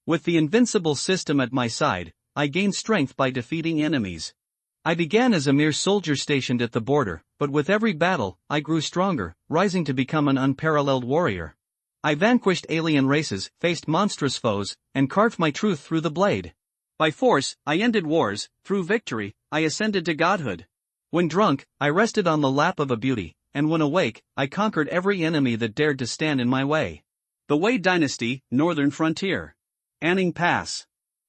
With the invincible system at my side, I gained strength by defeating enemies. I began as a mere soldier stationed at the border, but with every battle, I grew stronger, rising to become an unparalleled warrior. I vanquished alien races, faced monstrous foes, and carved my truth through the blade. By force, I ended wars; through victory, I ascended to godhood. When drunk, I rested on the lap of a beauty, and when awake, I conquered every enemy that dared to stand in my way. The Wei Dynasty, Northern Frontier. Anning Pass.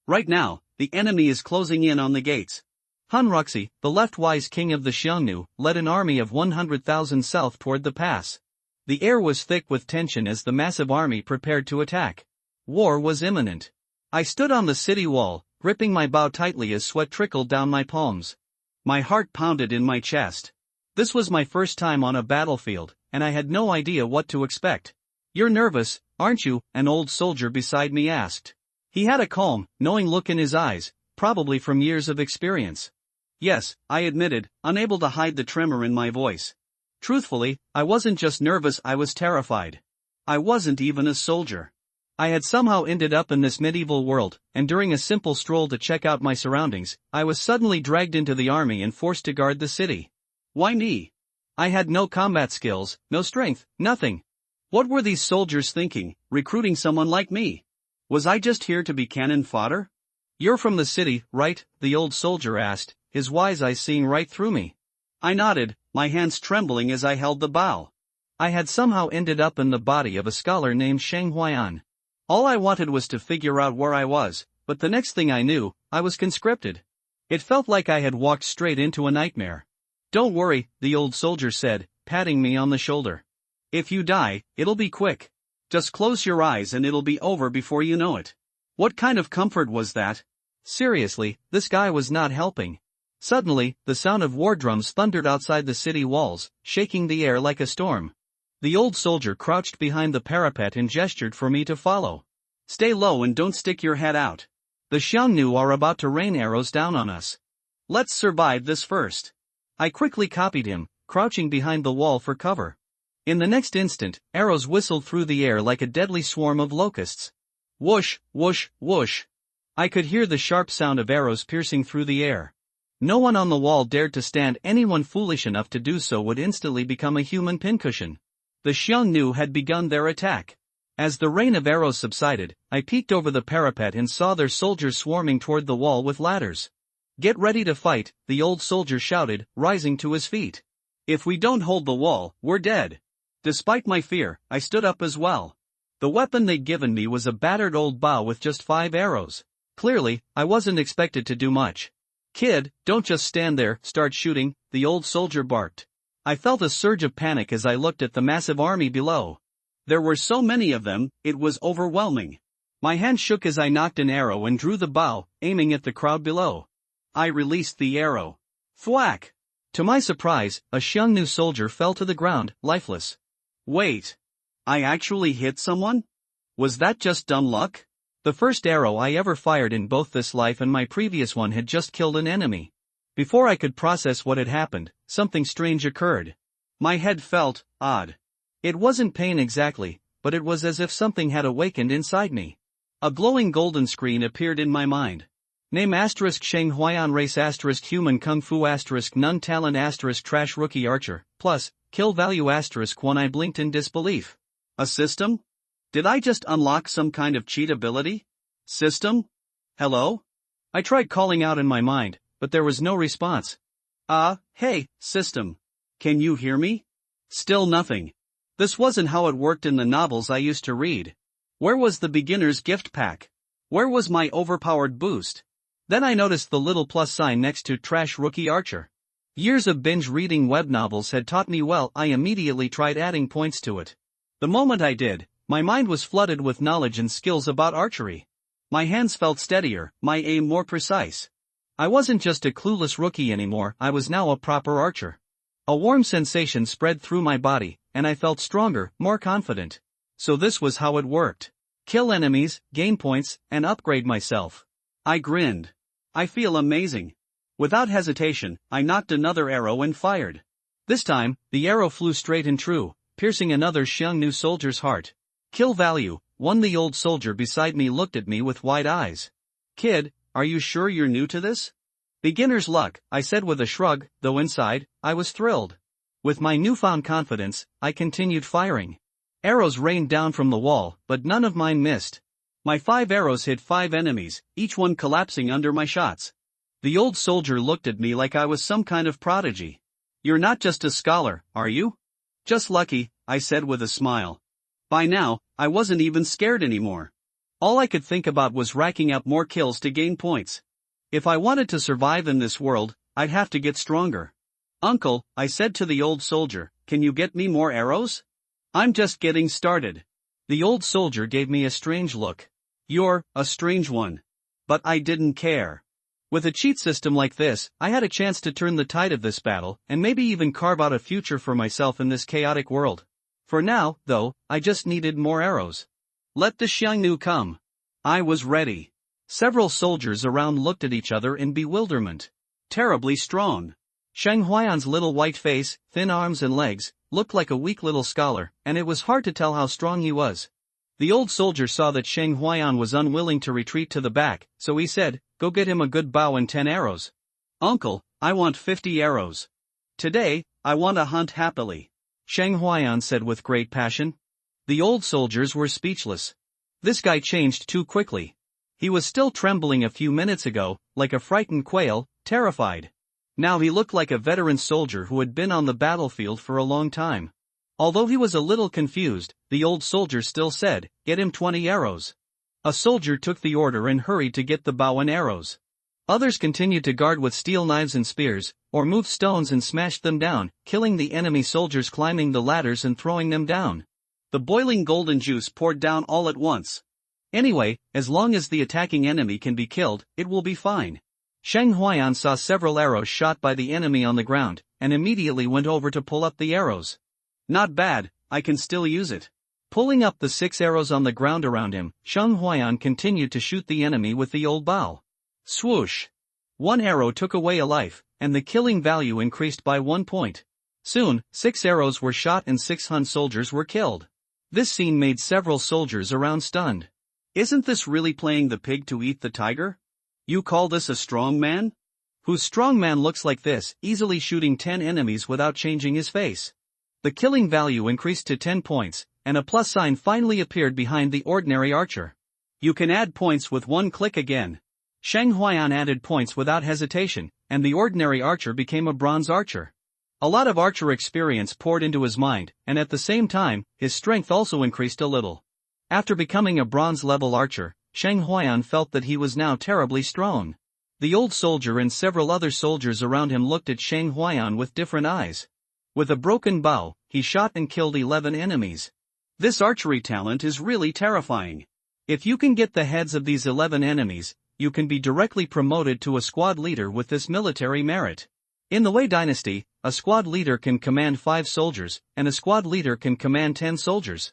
Right now, the enemy is closing in on the gates. Han Roxi, the left-wise king of the Xiongnu, led an army of 100,000 south toward the pass. The air was thick with tension as the massive army prepared to attack. War was imminent. I stood on the city wall, gripping my bow tightly as sweat trickled down my palms. My heart pounded in my chest. This was my first time on a battlefield, and I had no idea what to expect. "You're nervous, aren't you?" an old soldier beside me asked. He had a calm, knowing look in his eyes, probably from years of experience. "Yes," I admitted, unable to hide the tremor in my voice. Truthfully, I wasn't just nervous, I was terrified. I wasn't even a soldier. I had somehow ended up in this medieval world, and during a simple stroll to check out my surroundings, I was suddenly dragged into the army and forced to guard the city. Why me? I had no combat skills, no strength, nothing. What were these soldiers thinking, recruiting someone like me? Was I just here to be cannon fodder? "You're from the city, right?" the old soldier asked, his wise eyes seeing right through me. I nodded, my hands trembling as I held the bow. I had somehow ended up in the body of a scholar named Sheng Huayan. All I wanted was to figure out where I was, but the next thing I knew, I was conscripted. It felt like I had walked straight into a nightmare. "Don't worry," the old soldier said, patting me on the shoulder. "If you die, it'll be quick. Just close your eyes and it'll be over before you know it." What kind of comfort was that? Seriously, this guy was not helping. Suddenly, the sound of war drums thundered outside the city walls, shaking the air like a storm. The old soldier crouched behind the parapet and gestured for me to follow. "Stay low and don't stick your head out. The Xiongnu are about to rain arrows down on us. Let's survive this first." I quickly copied him, crouching behind the wall for cover. In the next instant, arrows whistled through the air like a deadly swarm of locusts. Whoosh, whoosh, whoosh. I could hear the sharp sound of arrows piercing through the air. No one on the wall dared to stand. Anyone foolish enough to do so would instantly become a human pincushion. The Xiongnu had begun their attack. As the rain of arrows subsided, I peeked over the parapet and saw their soldiers swarming toward the wall with ladders. "Get ready to fight," the old soldier shouted, rising to his feet. "If we don't hold the wall, we're dead." Despite my fear, I stood up as well. The weapon they'd given me was a battered old bow with just 5 arrows. Clearly, I wasn't expected to do much. "Kid, don't just stand there, start shooting," the old soldier barked. I felt a surge of panic as I looked at the massive army below. There were so many of them, it was overwhelming. My hand shook as I knocked an arrow and drew the bow, aiming at the crowd below. I released the arrow. Thwack! To my surprise, a Xiongnu soldier fell to the ground, lifeless. Wait. I actually hit someone? Was that just dumb luck? The first arrow I ever fired in both this life and my previous one had just killed an enemy. Before I could process what had happened, something strange occurred. My head felt odd. It wasn't pain exactly, but it was as if something had awakened inside me. A glowing golden screen appeared in my mind. Name * Sheng Huayan race * human kung fu * none talent * trash rookie archer, plus, kill value * 1. I blinked in disbelief. A system? Did I just unlock some kind of cheat ability? System? Hello? I tried calling out in my mind, but there was no response. Hey, system. Can you hear me? Still nothing. This wasn't how it worked in the novels I used to read. Where was the beginner's gift pack? Where was my overpowered boost? Then I noticed the little plus sign next to Trash Rookie Archer. Years of binge reading web novels had taught me well. I immediately tried adding points to it. The moment I did, my mind was flooded with knowledge and skills about archery. My hands felt steadier, my aim more precise. I wasn't just a clueless rookie anymore, I was now a proper archer. A warm sensation spread through my body, and I felt stronger, more confident. So this was how it worked. Kill enemies, gain points, and upgrade myself. I grinned. I feel amazing. Without hesitation, I knocked another arrow and fired. This time, the arrow flew straight and true, piercing another Xiongnu soldier's heart. Kill value, The old soldier beside me looked at me with wide eyes. Kid, are you sure you're new to this? Beginner's luck, I said with a shrug, though inside, I was thrilled. With my newfound confidence, I continued firing. Arrows rained down from the wall, but none of mine missed. My 5 arrows hit 5 enemies, each one collapsing under my shots. The old soldier looked at me like I was some kind of prodigy. You're not just a scholar, are you? Just lucky, I said with a smile. By now, I wasn't even scared anymore. All I could think about was racking up more kills to gain points. If I wanted to survive in this world, I'd have to get stronger. Uncle, I said to the old soldier, can you get me more arrows? I'm just getting started. The old soldier gave me a strange look. You're a strange one. But I didn't care. With a cheat system like this, I had a chance to turn the tide of this battle, and maybe even carve out a future for myself in this chaotic world. For now, though, I just needed more arrows. Let the Xiangnu come. I was ready. Several soldiers around looked at each other in bewilderment. Terribly strong. Sheng Huayan's little white face, thin arms and legs, looked like a weak little scholar, and it was hard to tell how strong he was. The old soldier saw that Sheng Huayan was unwilling to retreat to the back, so he said, go get him a good bow and 10 arrows. Uncle, I want 50 arrows. Today, I want to hunt happily. Sheng Huayan said with great passion. The old soldiers were speechless. This guy changed too quickly. He was still trembling a few minutes ago, like a frightened quail, terrified. Now he looked like a veteran soldier who had been on the battlefield for a long time. Although he was a little confused, the old soldier still said, get him 20 arrows. A soldier took the order and hurried to get the bow and arrows. Others continued to guard with steel knives and spears, or moved stones and smashed them down, killing the enemy soldiers climbing the ladders and throwing them down. The boiling golden juice poured down all at once. Anyway, as long as the attacking enemy can be killed, it will be fine. Sheng Huayan saw several arrows shot by the enemy on the ground, and immediately went over to pull up the arrows. Not bad, I can still use it. Pulling up the 6 arrows on the ground around him, Sheng Huayan continued to shoot the enemy with the old bow. Swoosh! 1 arrow took away a life, and the killing value increased by 1 point. Soon, 6 arrows were shot and 6 Hun soldiers were killed. This scene made several soldiers around stunned. Isn't this really playing the pig to eat the tiger? You call this a strong man? Whose strong man looks like this, easily shooting 10 enemies without changing his face. The killing value increased to 10 points, and a plus sign finally appeared behind the ordinary archer. You can add points with 1 click again. Sheng Huayan added points without hesitation, and the ordinary archer became a bronze archer. A lot of archer experience poured into his mind, and at the same time, his strength also increased a little. After becoming a bronze-level archer, Sheng Huayan felt that he was now terribly strong. The old soldier and several other soldiers around him looked at Sheng Huayan with different eyes. With a broken bow, he shot and killed 11 enemies. This archery talent is really terrifying. If you can get the heads of these 11 enemies, you can be directly promoted to a squad leader with this military merit. In the Wei Dynasty, a squad leader can command 5 soldiers, and a squad leader can command 10 soldiers.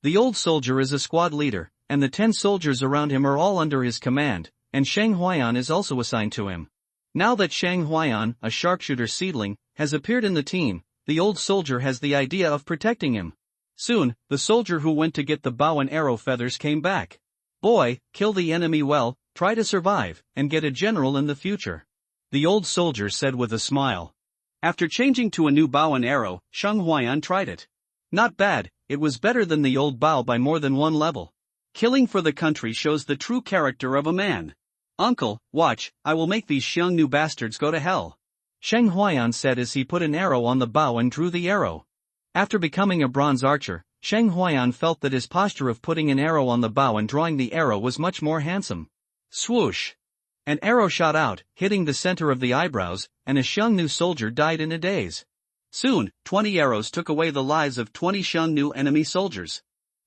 The old soldier is a squad leader, and the 10 soldiers around him are all under his command, and Sheng Huayan is also assigned to him. Now that Sheng Huayan, a sharpshooter seedling, has appeared in the team, the old soldier has the idea of protecting him. Soon, the soldier who went to get the bow and arrow feathers came back. Boy, kill the enemy well, try to survive, and get a general in the future. The old soldier said with a smile. After changing to a new bow and arrow, Sheng Huayan tried it. Not bad, it was better than the old bow by more than 1 level. Killing for the country shows the true character of a man. Uncle, watch, I will make these Xiangnu bastards go to hell. Sheng Huayan said as he put an arrow on the bow and drew the arrow. After becoming a bronze archer, Sheng Huayan felt that his posture of putting an arrow on the bow and drawing the arrow was much more handsome. Swoosh! An arrow shot out, hitting the center of the eyebrows, and a Xiangnu soldier died in a daze. Soon, 20 arrows took away the lives of 20 Xiangnu enemy soldiers.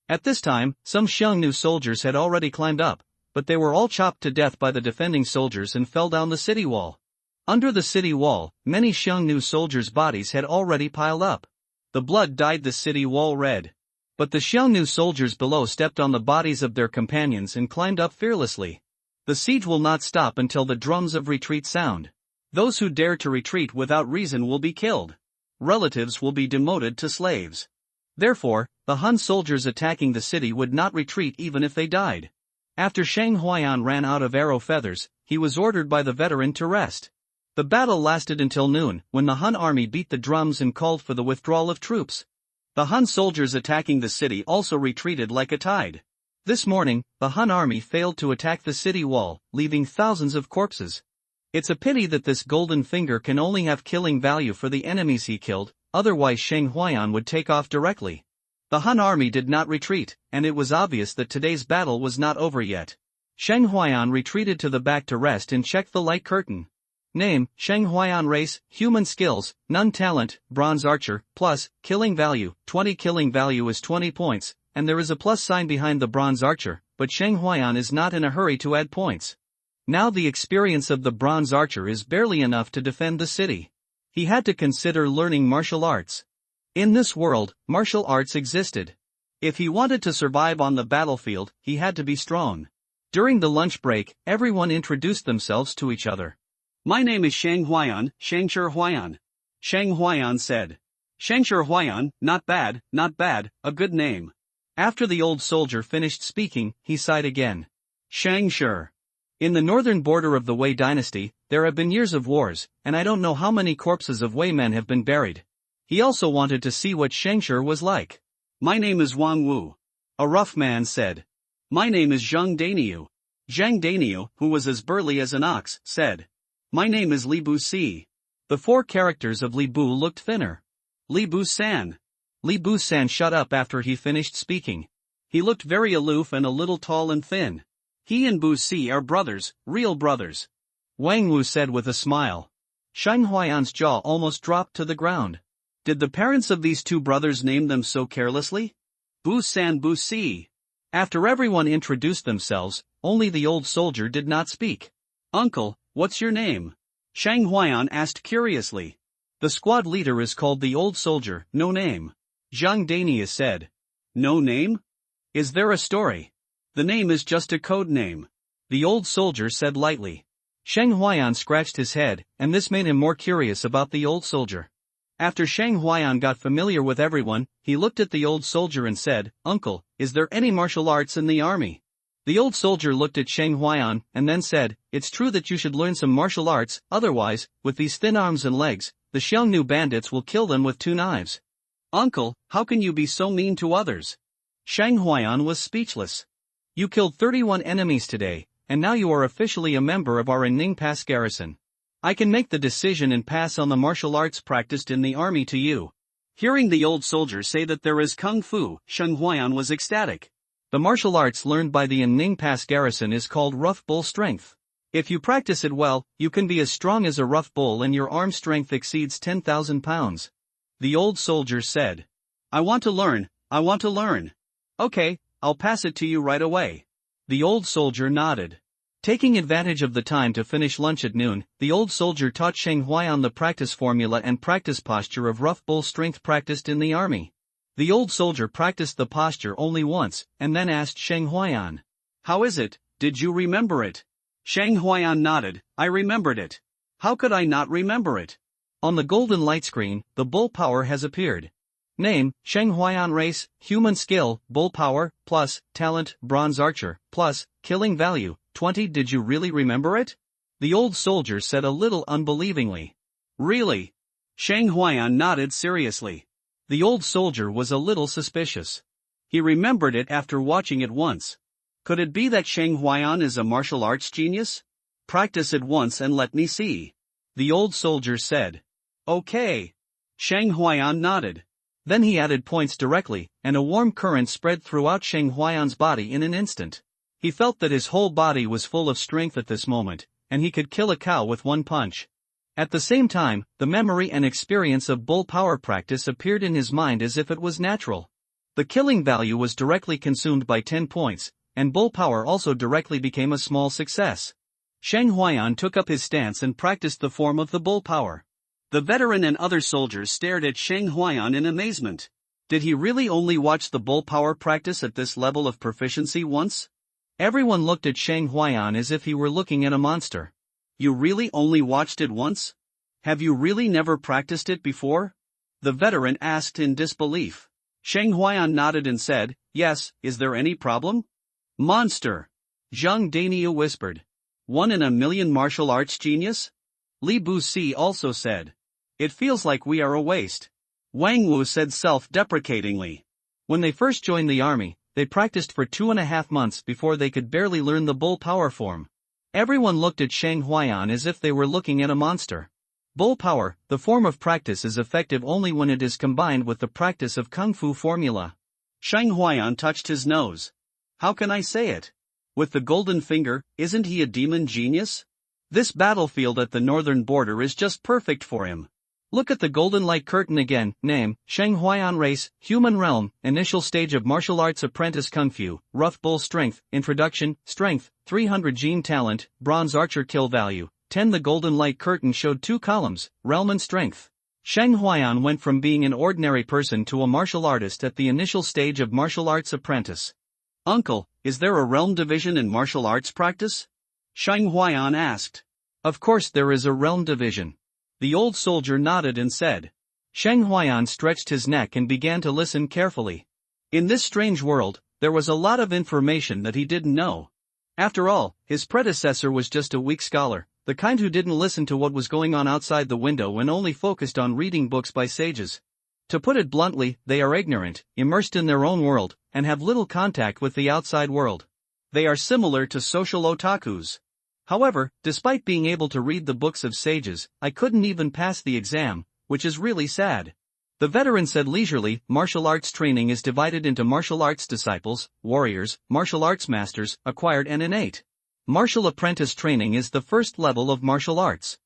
At this time, some Xiangnu soldiers had already climbed up, but they were all chopped to death by the defending soldiers and fell down the city wall. Under the city wall, many Xiangnu soldiers' bodies had already piled up. The blood dyed the city wall red. But the Xiangnu soldiers below stepped on the bodies of their companions and climbed up fearlessly. The siege will not stop until the drums of retreat sound. Those who dare to retreat without reason will be killed. Relatives will be demoted to slaves. Therefore, the Han soldiers attacking the city would not retreat even if they died. After Shang Huayan ran out of arrow feathers, he was ordered by the veteran to rest. The battle lasted until noon, when the Han army beat the drums and called for the withdrawal of troops. The Han soldiers attacking the city also retreated like a tide. This morning, the Han army failed to attack the city wall, leaving thousands of corpses. It's a pity that this golden finger can only have killing value for the enemies he killed, otherwise Shang Huayan would take off directly. The Han army did not retreat, and it was obvious that today's battle was not over yet. Shang Huayan retreated to the back to rest and check the light curtain. Name, Shang Huayan. Race, human skills, none. Talent, bronze archer, plus, killing value, 20. Killing value is 20 points, and there is a plus sign behind the bronze archer, but Shang Huayan is not in a hurry to add points. Now the experience of the bronze archer is barely enough to defend the city. He had to consider learning martial arts. In this world, martial arts existed. If he wanted to survive on the battlefield, he had to be strong. During the lunch break, everyone introduced themselves to each other. My name is Shang Huayan, Shangshi Huayan. Shang Huayan said. Shangshi Huayan, not bad, a good name. After the old soldier finished speaking, he sighed again. Shangshi. In the northern border of the Wei dynasty, there have been years of wars, and I don't know how many corpses of Wei men have been buried. He also wanted to see what Shangshi was like. My name is Wang Wu. A rough man said. My name is Zhang Daniu. Zhang Daniu, who was as burly as an ox, said. My name is Li Bu Si. The four characters of Li Bu looked thinner. Li Bu San. Li Bu San shut up after he finished speaking. He looked very aloof and a little tall and thin. He and Bu Si are brothers, real brothers. Wang Wu said with a smile. Shang Huayan's jaw almost dropped to the ground. Did the parents of these two brothers name them so carelessly? Bu San Bu Si. After everyone introduced themselves, only the old soldier did not speak. Uncle, what's your name? Shang Huayan asked curiously. The squad leader is called the old soldier, no name. Zhang Dania said. No name? Is there a story? The name is just a code name. The old soldier said lightly. Shang Huayan scratched his head, and this made him more curious about the old soldier. After Shang Huayan got familiar with everyone, he looked at the old soldier and said, Uncle, is there any martial arts in the army? The old soldier looked at Shang Huayan, and then said, It's true that you should learn some martial arts, otherwise, with these thin arms and legs, the Xiongnu bandits will kill them with 2 knives. Uncle, how can you be so mean to others? Shang Huayan was speechless. You killed 31 enemies today, and now you are officially a member of our Ning Pass garrison. I can make the decision and pass on the martial arts practiced in the army to you. Hearing the old soldier say that there is kung fu, Shang Huayan was ecstatic. The martial arts learned by the Ning Pass garrison is called rough bull strength. If you practice it well, you can be as strong as a rough bull and your arm strength exceeds 10,000 pounds. The old soldier said. I want to learn. Okay, I'll pass it to you right away. The old soldier nodded. Taking advantage of the time to finish lunch at noon, the old soldier taught Shang Huayan the practice formula and practice posture of rough bull strength practiced in the army. The old soldier practiced the posture only once, and then asked Shang Huayan. How is it, did you remember it? Shang Huayan nodded, I remembered it. How could I not remember it? On the golden light screen, the bull power has appeared. Name, Shang Huayan. Race, human skill, bull power, plus, talent, bronze archer, plus, killing value, 20. Did you really remember it? The old soldier said a little unbelievingly. Really? Shang Huayan nodded seriously. The old soldier was a little suspicious. He remembered it after watching it once. Could it be that Shang Huayan is a martial arts genius? Practice it once and let me see. The old soldier said. Okay. Shang Huayan nodded. Then he added points directly, and a warm current spread throughout Shang Huayan's body in an instant. He felt that his whole body was full of strength at this moment, and he could kill a cow with one punch. At the same time, the memory and experience of bull power practice appeared in his mind as if it was natural. The killing value was directly consumed by 10 points, and bull power also directly became a small success. Shang Huayan took up his stance and practiced the form of the bull power. The veteran and other soldiers stared at Shang Huayan in amazement. Did he really only watch the bull power practice at this level of proficiency once? Everyone looked at Shang Huayan as if he were looking at a monster. You really only watched it once? Have you really never practiced it before? The veteran asked in disbelief. Shang Huayan nodded and said, yes, is there any problem? Monster. Zhang Dania whispered. 1 in a million martial arts genius? Li Busi also said. It feels like we are a waste. Wang Wu said self-deprecatingly. When they first joined the army, they practiced for 2.5 months before they could barely learn the bull power form. Everyone looked at Shang Huayan as if they were looking at a monster. Bull power, the form of practice, is effective only when it is combined with the practice of Kung Fu formula. Shang Huayan touched his nose. How can I say it? With the golden finger, isn't he a demon genius? This battlefield at the northern border is just perfect for him. Look at the golden light curtain again. Name, Shang Huayan. Race, human realm. Initial stage of martial arts apprentice Kung Fu. Rough bull strength. Introduction, strength, 300 gene talent, bronze archer kill value, 10. The golden light curtain showed 2 columns, realm and strength. Shang Huayan went from being an ordinary person to a martial artist at the initial stage of martial arts apprentice. Uncle, is there a realm division in martial arts practice? Shang Huayan asked. Of course there is a realm division. The old soldier nodded and said. Shang Huayan stretched his neck and began to listen carefully. In this strange world, there was a lot of information that he didn't know. After all, his predecessor was just a weak scholar, the kind who didn't listen to what was going on outside the window and only focused on reading books by sages. To put it bluntly, they are ignorant, immersed in their own world, and have little contact with the outside world. They are similar to social otakus. However, despite being able to read the books of sages, I couldn't even pass the exam, which is really sad. The veteran said leisurely, martial arts training is divided into martial arts disciples, warriors, martial arts masters, acquired and innate. Martial apprentice training is the first level of martial arts.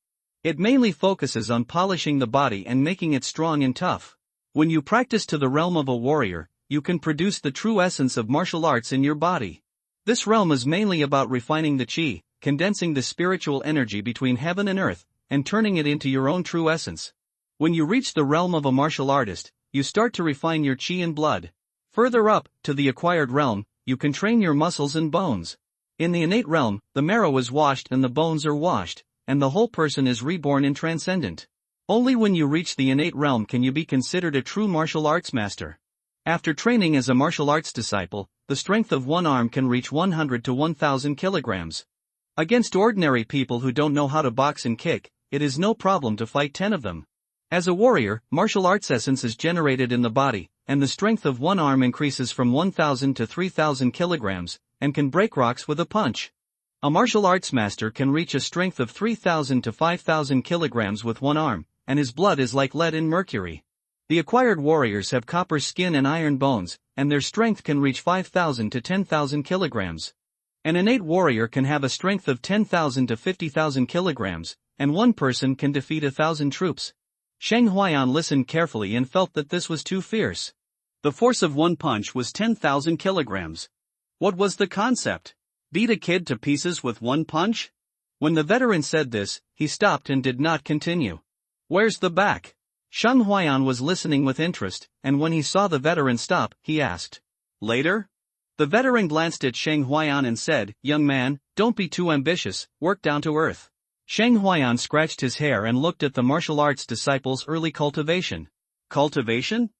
It mainly focuses on polishing the body and making it strong and tough. When you practice to the realm of a warrior, you can produce the true essence of martial arts in your body. This realm is mainly about refining the qi, condensing the spiritual energy between heaven and earth, and turning it into your own true essence. When you reach the realm of a martial artist, you start to refine your qi and blood. Further up, to the acquired realm, you can train your muscles and bones. In the innate realm, the marrow is washed and the bones are washed, and the whole person is reborn and transcendent. Only when you reach the innate realm can you be considered a true martial arts master. After training as a martial arts disciple, the strength of one arm can reach 100 to 1000 kilograms. Against ordinary people who don't know how to box and kick, it is no problem to fight 10 of them. As a warrior, martial arts essence is generated in the body, and the strength of one arm increases from 1000 to 3000 kilograms, and can break rocks with a punch. A martial arts master can reach a strength of 3000 to 5000 kilograms with one arm, and his blood is like lead and mercury. The acquired warriors have copper skin and iron bones, and their strength can reach 5000 to 10,000 kilograms. An innate warrior can have a strength of 10,000 to 50,000 kilograms, and one person can defeat 1,000 troops. Shang Huayan listened carefully and felt that this was too fierce. The force of one punch was 10,000 kilograms. What was the concept? Beat a kid to pieces with one punch? When the veteran said this, he stopped and did not continue. Where's the back? Shang Huayan was listening with interest, and when he saw the veteran stop, he asked. Later? The veteran glanced at Shang Huayan and said, Young man, don't be too ambitious, work down to earth. Shang Huayan scratched his hair and looked at the martial arts disciple's early cultivation. Cultivation?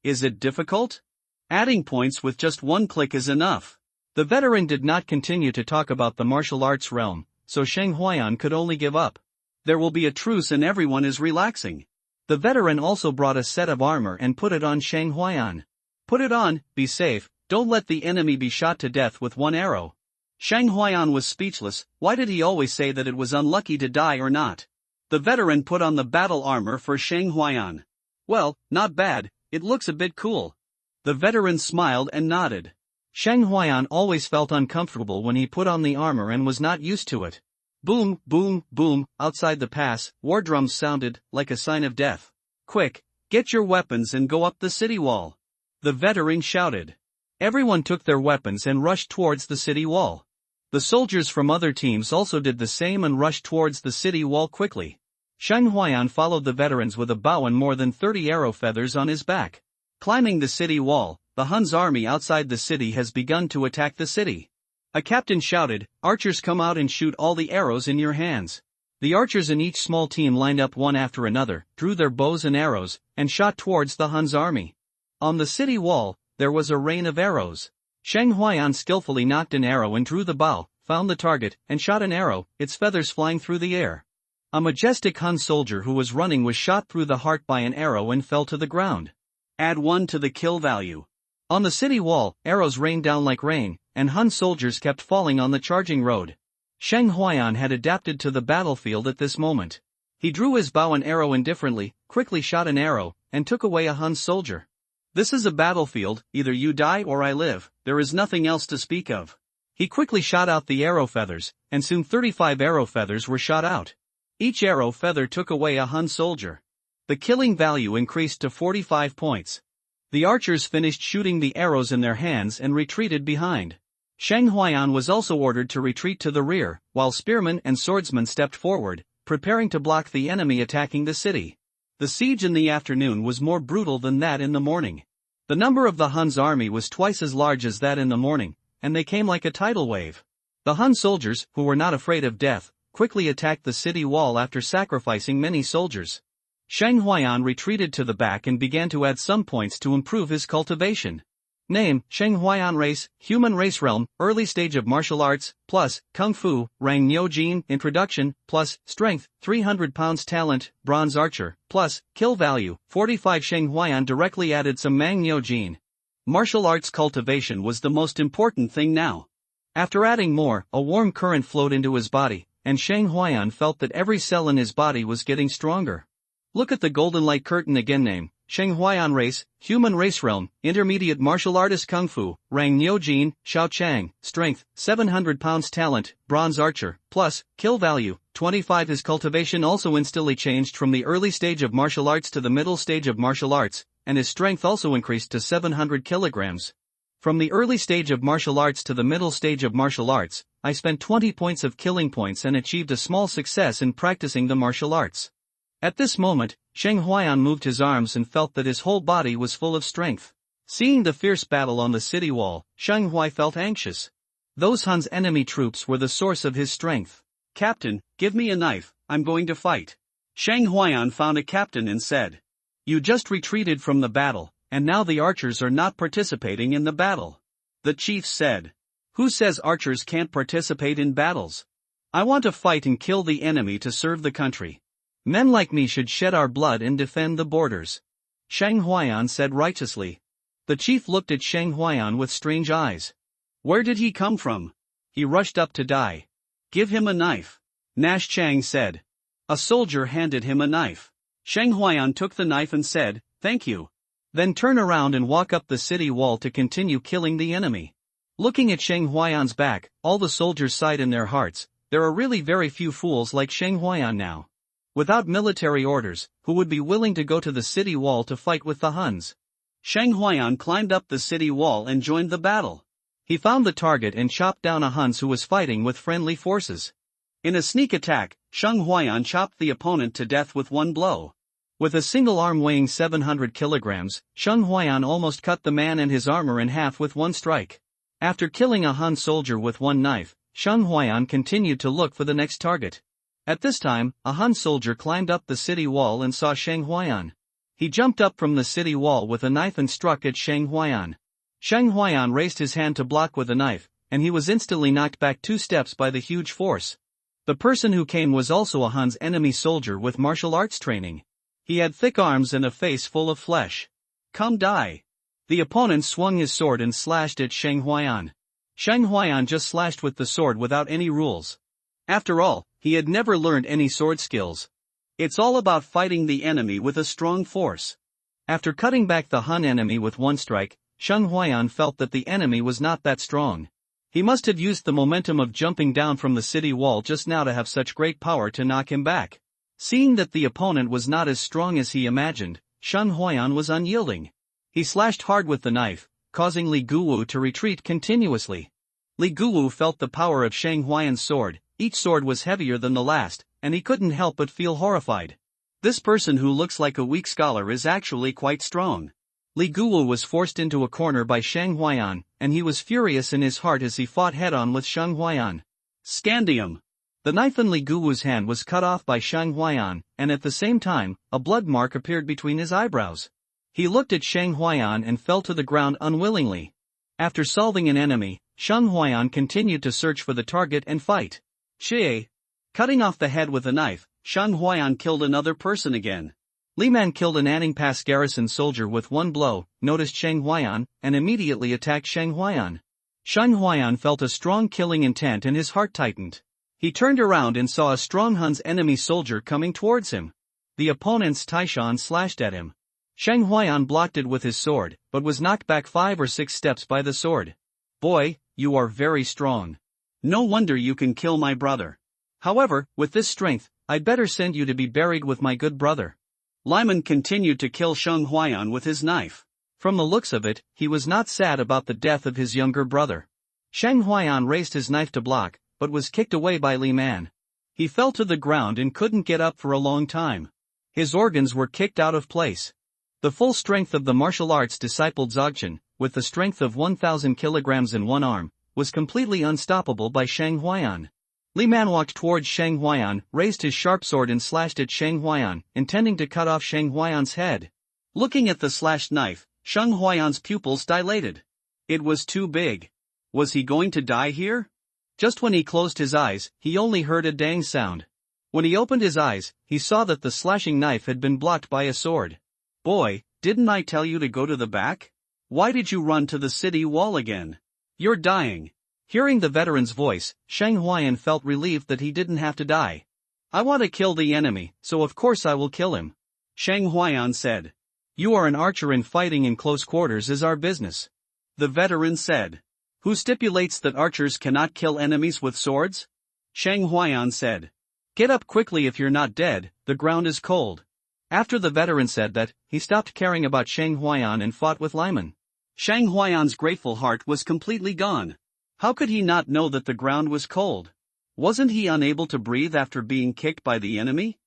Is it difficult? Adding points with just one click is enough. The veteran did not continue to talk about the martial arts realm, so Shang Huayan could only give up. There will be a truce and everyone is relaxing. The veteran also brought a set of armor and put it on Shang Huayan. Put it on, be safe, don't let the enemy be shot to death with one arrow. Shang Huayan was speechless. Why did he always say that it was unlucky to die or not? The veteran put on the battle armor for Shang Huayan. Well, not bad, it looks a bit cool. The veteran smiled and nodded. Shang Huayan always felt uncomfortable when he put on the armor and was not used to it. Boom, boom, boom, outside the pass, war drums sounded, like a sign of death. Quick, get your weapons and go up the city wall. The veteran shouted. Everyone took their weapons and rushed towards the city wall. The soldiers from other teams also did the same and rushed towards the city wall quickly. Shang Huayan followed the veterans with a bow and more than 30 arrow feathers on his back. Climbing the city wall, the Hun's army outside the city has begun to attack the city. A captain shouted, Archers, come out and shoot all the arrows in your hands. The archers in each small team lined up one after another, drew their bows and arrows, and shot towards the Hun's army. On the city wall, there was a rain of arrows. Sheng Huayan skillfully knocked an arrow and drew the bow, found the target, and shot an arrow, its feathers flying through the air. A majestic Han soldier who was running was shot through the heart by an arrow and fell to the ground. Add 1 to the kill value. On the city wall, arrows rained down like rain, and Han soldiers kept falling on the charging road. Sheng Huayan had adapted to the battlefield at this moment. He drew his bow and arrow indifferently, quickly shot an arrow, and took away a Han soldier. This is a battlefield, either you die or I live, there is nothing else to speak of. He quickly shot out the arrow feathers, and soon 35 arrow feathers were shot out. Each arrow feather took away a Han soldier. The killing value increased to 45 points. The archers finished shooting the arrows in their hands and retreated behind. Sheng Huayan was also ordered to retreat to the rear, while spearmen and swordsmen stepped forward, preparing to block the enemy attacking the city. The siege in the afternoon was more brutal than that in the morning. The number of the Hun's army was twice as large as that in the morning, and they came like a tidal wave. The Han soldiers, who were not afraid of death, quickly attacked the city wall after sacrificing many soldiers. Sheng Huayan retreated to the back and began to add some points to improve his cultivation. Name, Sheng Huayan race, human race realm, early stage of martial arts, plus, kung fu, rang Niu Jin, introduction, plus, strength, 300 pounds talent, bronze archer, plus, kill value, 45 Sheng Huayan directly added some Mang Niu Jin. Martial arts cultivation was the most important thing now. After adding more, a warm current flowed into his body, and Sheng Huayan felt that every cell in his body was getting stronger. Look at the golden light curtain again. Name, Sheng Huayan race, human race realm, intermediate martial artist kung fu, rang Niu Jin, Xiao Chang, strength, 700 pounds talent, bronze archer, plus, kill value, 25. His cultivation also instantly changed from the early stage of martial arts to the middle stage of martial arts, and his strength also increased to 700 kilograms. From the early stage of martial arts to the middle stage of martial arts, I spent 20 points of killing points and achieved a small success in practicing the martial arts. At this moment, Sheng Huayan moved his arms and felt that his whole body was full of strength. Seeing the fierce battle on the city wall, Sheng Huai felt anxious. Those Hun's enemy troops were the source of his strength. Captain, give me a knife, I'm going to fight. Sheng Huayan found a captain and said. You just retreated from the battle, and now the archers are not participating in the battle. The chief said. Who says archers can't participate in battles? I want to fight and kill the enemy to serve the country. Men like me should shed our blood and defend the borders. Sheng Huayan said righteously. The chief looked at Sheng Huayan with strange eyes. Where did he come from? He rushed up to die. Give him a knife. Nash Chang said. A soldier handed him a knife. Sheng Huayan took the knife and said, thank you. Then turn around and walk up the city wall to continue killing the enemy. Looking at Sheng Huayan's back, all the soldiers sighed in their hearts. There are really very few fools like Sheng Huayan now. Without military orders, who would be willing to go to the city wall to fight with the Huns? Sheng Huayan climbed up the city wall and joined the battle. He found the target and chopped down a Hun who was fighting with friendly forces. In a sneak attack, Sheng Huayan chopped the opponent to death with one blow. With a single arm weighing 700 kilograms, Sheng Huayan almost cut the man and his armor in half with one strike. After killing a Han soldier with one knife, Sheng Huayan continued to look for the next target. At this time, a Han soldier climbed up the city wall and saw Sheng Huayan. He jumped up from the city wall with a knife and struck at Sheng Huayan. Sheng Huayan raised his hand to block with a knife, and he was instantly knocked back 2 steps by the huge force. The person who came was also a Han's enemy soldier with martial arts training. He had thick arms and a face full of flesh. Come die. The opponent swung his sword and slashed at Sheng Huayan. Sheng Huayan just slashed with the sword without any rules. After all, he had never learned any sword skills. It's all about fighting the enemy with a strong force. After cutting back the Han enemy with one strike, Sheng Huayan felt that the enemy was not that strong. He must have used the momentum of jumping down from the city wall just now to have such great power to knock him back. Seeing that the opponent was not as strong as he imagined, Sheng Huayan was unyielding. He slashed hard with the knife, causing Li Guwu to retreat continuously. Li Guwu felt the power of Sheng Huayan's sword. Each sword was heavier than the last, and he couldn't help but feel horrified. This person who looks like a weak scholar is actually quite strong. Li Guwu was forced into a corner by Sheng Huayan, and he was furious in his heart as he fought head-on with Sheng Huayan. Scandium! The knife in Li Guwu's hand was cut off by Sheng Huayan, and at the same time, a blood mark appeared between his eyebrows. He looked at Shang Huayan and fell to the ground unwillingly. After solving an enemy, Shang Huayan continued to search for the target and fight. Xie. Cutting off the head with a knife, Shang Huayan killed another person again. Li Man killed an Anning Pass garrison soldier with one blow, noticed Shang Huayan, and immediately attacked Shang Huayan. Shang Huayan felt a strong killing intent and his heart tightened. He turned around and saw a strong Hun's enemy soldier coming towards him. The opponent's Taishan slashed at him. Shang Huayan blocked it with his sword, but was knocked back 5 or 6 steps by the sword. Boy, you are very strong. No wonder you can kill my brother. However, with this strength, I'd better send you to be buried with my good brother. Lyman continued to kill Shang Huayan with his knife. From the looks of it, he was not sad about the death of his younger brother. Shang Huayan raised his knife to block, but was kicked away by Li Man. He fell to the ground and couldn't get up for a long time. His organs were kicked out of place. The full strength of the martial arts disciple Dzogchen, with the strength of 1,000 kilograms in one arm, was completely unstoppable by Shang Huayan. Li Man walked towards Shang Huayan, raised his sharp sword and slashed at Shang Huayan, intending to cut off Shang Huayan's head. Looking at the slashed knife, Shang Huayan's pupils dilated. It was too big. Was he going to die here? Just when he closed his eyes, he only heard a dang sound. When he opened his eyes, he saw that the slashing knife had been blocked by a sword. Boy, didn't I tell you to go to the back? Why did you run to the city wall again? You're dying. Hearing the veteran's voice, Shang Huayan felt relieved that he didn't have to die. I want to kill the enemy, so of course I will kill him. Shang Huayan said. You are an archer and fighting in close quarters is our business. The veteran said. Who stipulates that archers cannot kill enemies with swords? Shang Huayan said. Get up quickly if you're not dead, the ground is cold. After the veteran said that, he stopped caring about Shang Huayan and fought with Lyman. Shang Huayan's grateful heart was completely gone. How could he not know that the ground was cold? Wasn't he unable to breathe after being kicked by the enemy?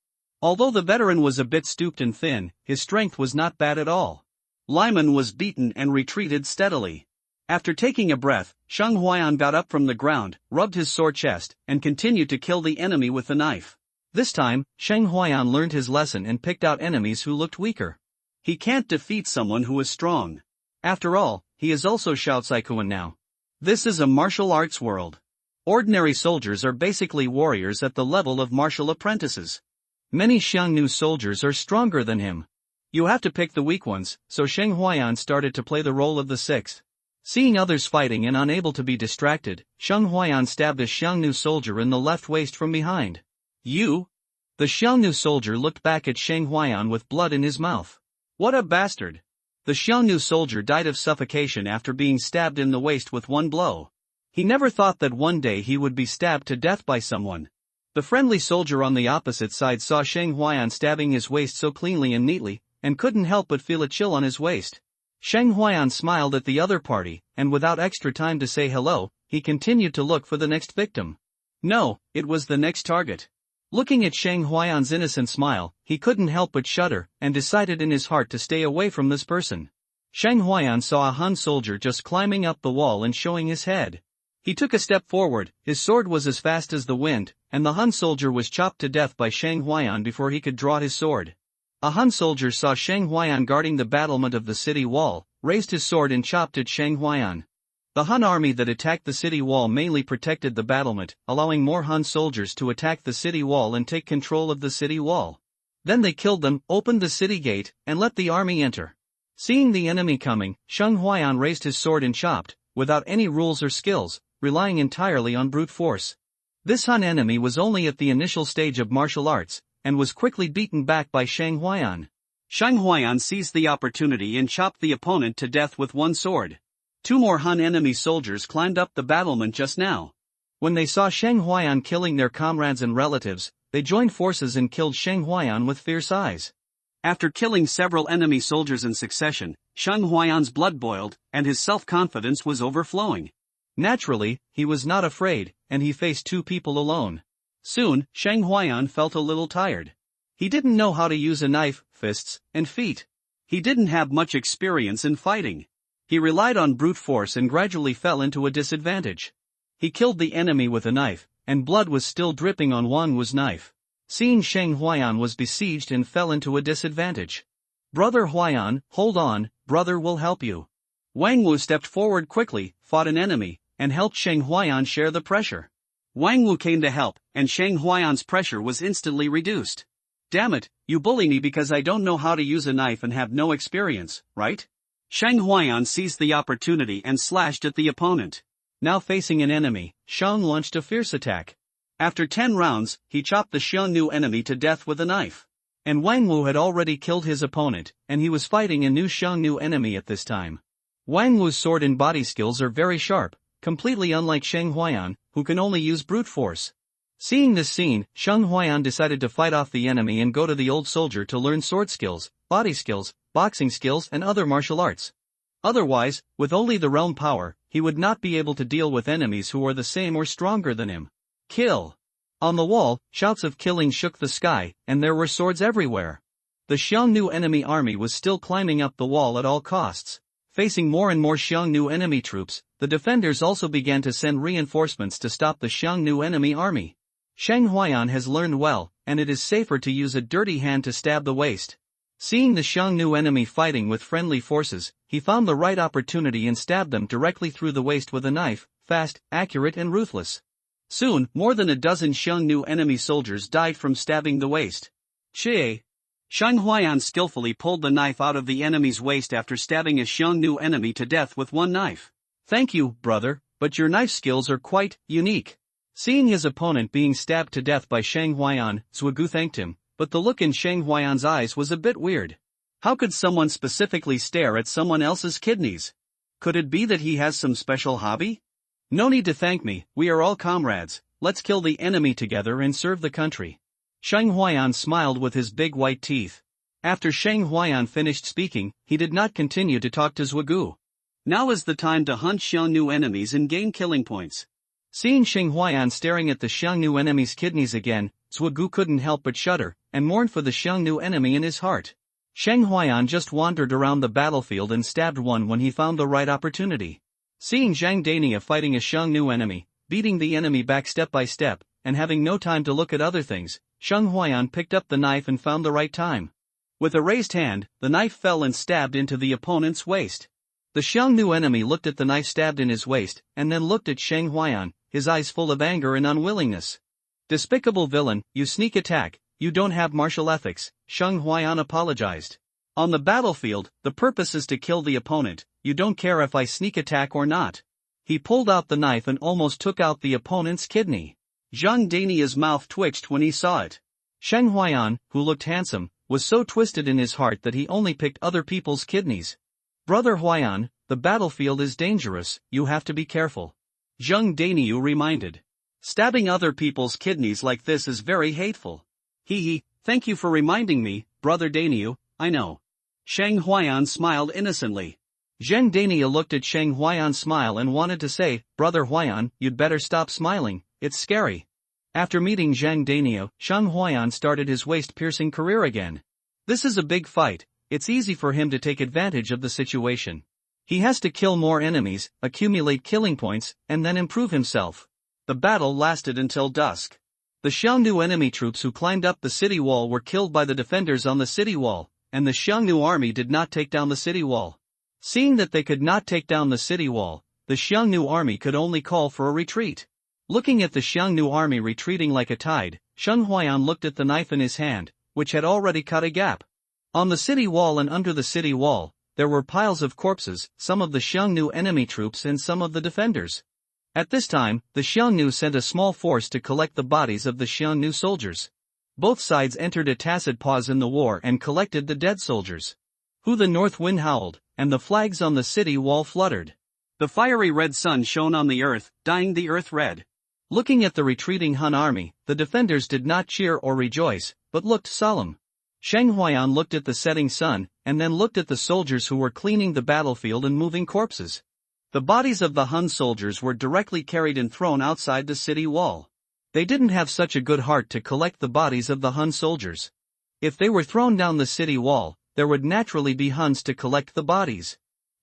Although the veteran was a bit stooped and thin, his strength was not bad at all. Lyman was beaten and retreated steadily. After taking a breath, Shang Huayan got up from the ground, rubbed his sore chest, and continued to kill the enemy with the knife. This time, Shang Huayan learned his lesson and picked out enemies who looked weaker. He can't defeat someone who is strong. After all, he is also Shao Caikuan now. This is a martial arts world. Ordinary soldiers are basically warriors at the level of martial apprentices. Many Xiangnu soldiers are stronger than him. You have to pick the weak ones, so Shang Huayan started to play the role of the sixth. Seeing others fighting and unable to be distracted, Shang Huayan stabbed a Xiangnu soldier in the left waist from behind. You? The Xiangnu soldier looked back at Shang Huayan with blood in his mouth. What a bastard! The Xiangnu soldier died of suffocation after being stabbed in the waist with one blow. He never thought that one day he would be stabbed to death by someone. The friendly soldier on the opposite side saw Shang Huayan stabbing his waist so cleanly and neatly, and couldn't help but feel a chill on his waist. Shang Huayan smiled at the other party, and without extra time to say hello, he continued to look for the next victim. No, it was the next target. Looking at Shang Huayan's innocent smile, he couldn't help but shudder, and decided in his heart to stay away from this person. Shang Huayan saw a Han soldier just climbing up the wall and showing his head. He took a step forward, his sword was as fast as the wind, and the Han soldier was chopped to death by Shang Huayan before he could draw his sword. A Han soldier saw Shang Huayan guarding the battlement of the city wall, raised his sword and chopped at Shang Huayan. The Han army that attacked the city wall mainly protected the battlement, allowing more Han soldiers to attack the city wall and take control of the city wall. Then they killed them, opened the city gate, and let the army enter. Seeing the enemy coming, Shang Huayan raised his sword and chopped, without any rules or skills, relying entirely on brute force. This Han enemy was only at the initial stage of martial arts, and was quickly beaten back by Shang Huayan. Shang Huayan seized the opportunity and chopped the opponent to death with one sword. 2 more Han enemy soldiers climbed up the battlement just now. When they saw Shang Huayan killing their comrades and relatives, they joined forces and killed Shang Huayan with fierce eyes. After killing several enemy soldiers in succession, Shang Huayan's blood boiled, and his self-confidence was overflowing. Naturally, he was not afraid, and he faced 2 people alone. Soon, Shang Huayan felt a little tired. He didn't know how to use a knife, fists, and feet. He didn't have much experience in fighting. He relied on brute force and gradually fell into a disadvantage. He killed the enemy with a knife, and blood was still dripping on Wang Wu's knife. Seeing Shang Huayan was besieged and fell into a disadvantage. Brother Huayan, hold on, brother will help you. Wang Wu stepped forward quickly, fought an enemy, and helped Sheng Huayan share the pressure. Wang Wu came to help, and Sheng Huayan's pressure was instantly reduced. Damn it, you bully me because I don't know how to use a knife and have no experience, right? Sheng Huayan seized the opportunity and slashed at the opponent. Now facing an enemy, Shang launched a fierce attack. After 10 rounds, he chopped the Xiongnu enemy to death with a knife. And Wang Wu had already killed his opponent, and he was fighting a new Xiongnu enemy at this time. Wang Wu's sword and body skills are very sharp, completely unlike Sheng Huayan, who can only use brute force. Seeing this scene, Sheng Huayan decided to fight off the enemy and go to the old soldier to learn sword skills, body skills, boxing skills and other martial arts. Otherwise, with only the realm power, he would not be able to deal with enemies who are the same or stronger than him. Kill! On the wall, shouts of killing shook the sky, and there were swords everywhere. The Xiongnu enemy army was still climbing up the wall at all costs. Facing more and more Xiongnu enemy troops, the defenders also began to send reinforcements to stop the Xiongnu enemy army. Sheng Huayan has learned well, and it is safer to use a dirty hand to stab the waist. Seeing the Xiongnu enemy fighting with friendly forces, he found the right opportunity and stabbed them directly through the waist with a knife, fast, accurate and ruthless. Soon, more than a dozen Xiongnu enemy soldiers died from stabbing the waist. Sheng Huayan skillfully pulled the knife out of the enemy's waist after stabbing a Xiongnu enemy to death with one knife. Thank you, brother, but your knife skills are quite unique. Seeing his opponent being stabbed to death by Sheng Huayan, Zhugu thanked him, but the look in Sheng Huayan's eyes was a bit weird. How could someone specifically stare at someone else's kidneys? Could it be that he has some special hobby? No need to thank me, we are all comrades, let's kill the enemy together and serve the country. Sheng Huayan smiled with his big white teeth. After Sheng Huayan finished speaking, he did not continue to talk to Zhugu. Now is the time to hunt Xiongnu enemies and gain killing points. Seeing Sheng Huayan staring at the Xiongnu enemy's kidneys again, Zhugu couldn't help but shudder, and mourned for the Xiongnu enemy in his heart. Sheng Huayan just wandered around the battlefield and stabbed one when he found the right opportunity. Seeing Zhang Dania fighting a Xiongnu enemy, beating the enemy back step by step, and having no time to look at other things, Sheng Huayan picked up the knife and found the right time. With a raised hand, the knife fell and stabbed into the opponent's waist. The Xiongnu enemy looked at the knife stabbed in his waist, and then looked at Sheng Huayan, his eyes full of anger and unwillingness. Despicable villain, you sneak attack, you don't have martial ethics, Sheng Huayan apologized. On the battlefield, the purpose is to kill the opponent, you don't care if I sneak attack or not. He pulled out the knife and almost took out the opponent's kidney. Zhang Dania's mouth twitched when he saw it. Sheng Huayan, who looked handsome, was so twisted in his heart that he only picked other people's kidneys. Brother Huayan, the battlefield is dangerous, you have to be careful. Zhang Daniu reminded. Stabbing other people's kidneys like this is very hateful. Thank you for reminding me, Brother Daniu, I know. Sheng Huayan smiled innocently. Zhang Dania looked at Sheng Huayan's smile and wanted to say, Brother Huayan, you'd better stop smiling, it's scary. After meeting Zhang Dania, Sheng Huayan started his waist-piercing career again. This is a big fight, it's easy for him to take advantage of the situation. He has to kill more enemies, accumulate killing points, and then improve himself. The battle lasted until dusk. The Xiongnu enemy troops who climbed up the city wall were killed by the defenders on the city wall, and the Xiongnu army did not take down the city wall. Seeing that they could not take down the city wall, the Xiongnu army could only call for a retreat. Looking at the Xiongnu army retreating like a tide, Sheng Huayan looked at the knife in his hand, which had already cut a gap. On the city wall and under the city wall, there were piles of corpses, some of the Xiongnu enemy troops and some of the defenders. At this time, the Xiongnu sent a small force to collect the bodies of the Xiongnu soldiers. Both sides entered a tacit pause in the war and collected the dead soldiers. The north wind howled, and the flags on the city wall fluttered. The fiery red sun shone on the earth, dyeing the earth red. Looking at the retreating Han army, the defenders did not cheer or rejoice, but looked solemn. Sheng Huayan looked at the setting sun, and then looked at the soldiers who were cleaning the battlefield and moving corpses. The bodies of the Han soldiers were directly carried and thrown outside the city wall. They didn't have such a good heart to collect the bodies of the Han soldiers. If they were thrown down the city wall, there would naturally be Huns to collect the bodies.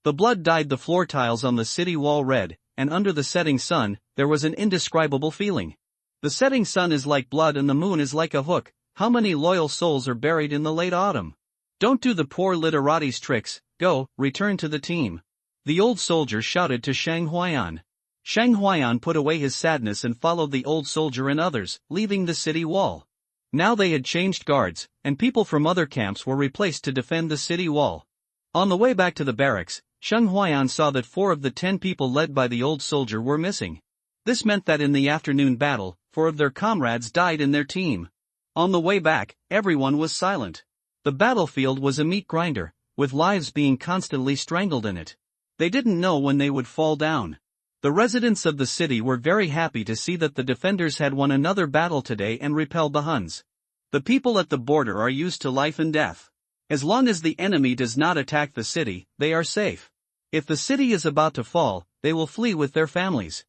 The blood dyed the floor tiles on the city wall red, and under the setting sun, there was an indescribable feeling. The setting sun is like blood and the moon is like a hook. How many loyal souls are buried in the late autumn? Don't do the poor literates' tricks, go, return to the team. The old soldier shouted to Shang Huayan. Shang Huayan put away his sadness and followed the old soldier and others, leaving the city wall. Now they had changed guards, and people from other camps were replaced to defend the city wall. On the way back to the barracks, Shang Huayan saw that 4 of the 10 people led by the old soldier were missing. This meant that in the afternoon battle, 4 of their comrades died in their team. On the way back, everyone was silent. The battlefield was a meat grinder, with lives being constantly strangled in it. They didn't know when they would fall down. The residents of the city were very happy to see that the defenders had won another battle today and repelled the Huns. The people at the border are used to life and death. As long as the enemy does not attack the city, they are safe. If the city is about to fall, they will flee with their families.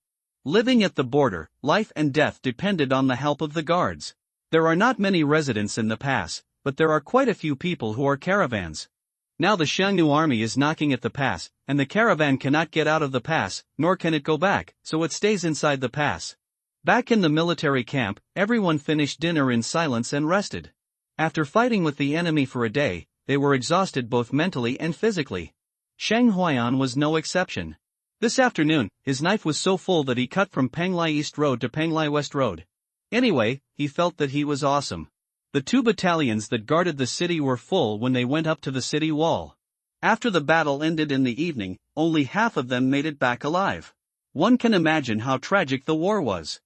Living at the border, life and death depended on the help of the guards. There are not many residents in the pass, but there are quite a few people who are caravans. Now the Xiongnu army is knocking at the pass, and the caravan cannot get out of the pass, nor can it go back, so it stays inside the pass. Back in the military camp, everyone finished dinner in silence and rested. After fighting with the enemy for a day, they were exhausted both mentally and physically. Shang Huayan was no exception. This afternoon, his knife was so full that he cut from Panglai East Road to Panglai West Road. Anyway, he felt that he was awesome. The 2 battalions that guarded the city were full when they went up to the city wall. After the battle ended in the evening, only half of them made it back alive. One can imagine how tragic the war was.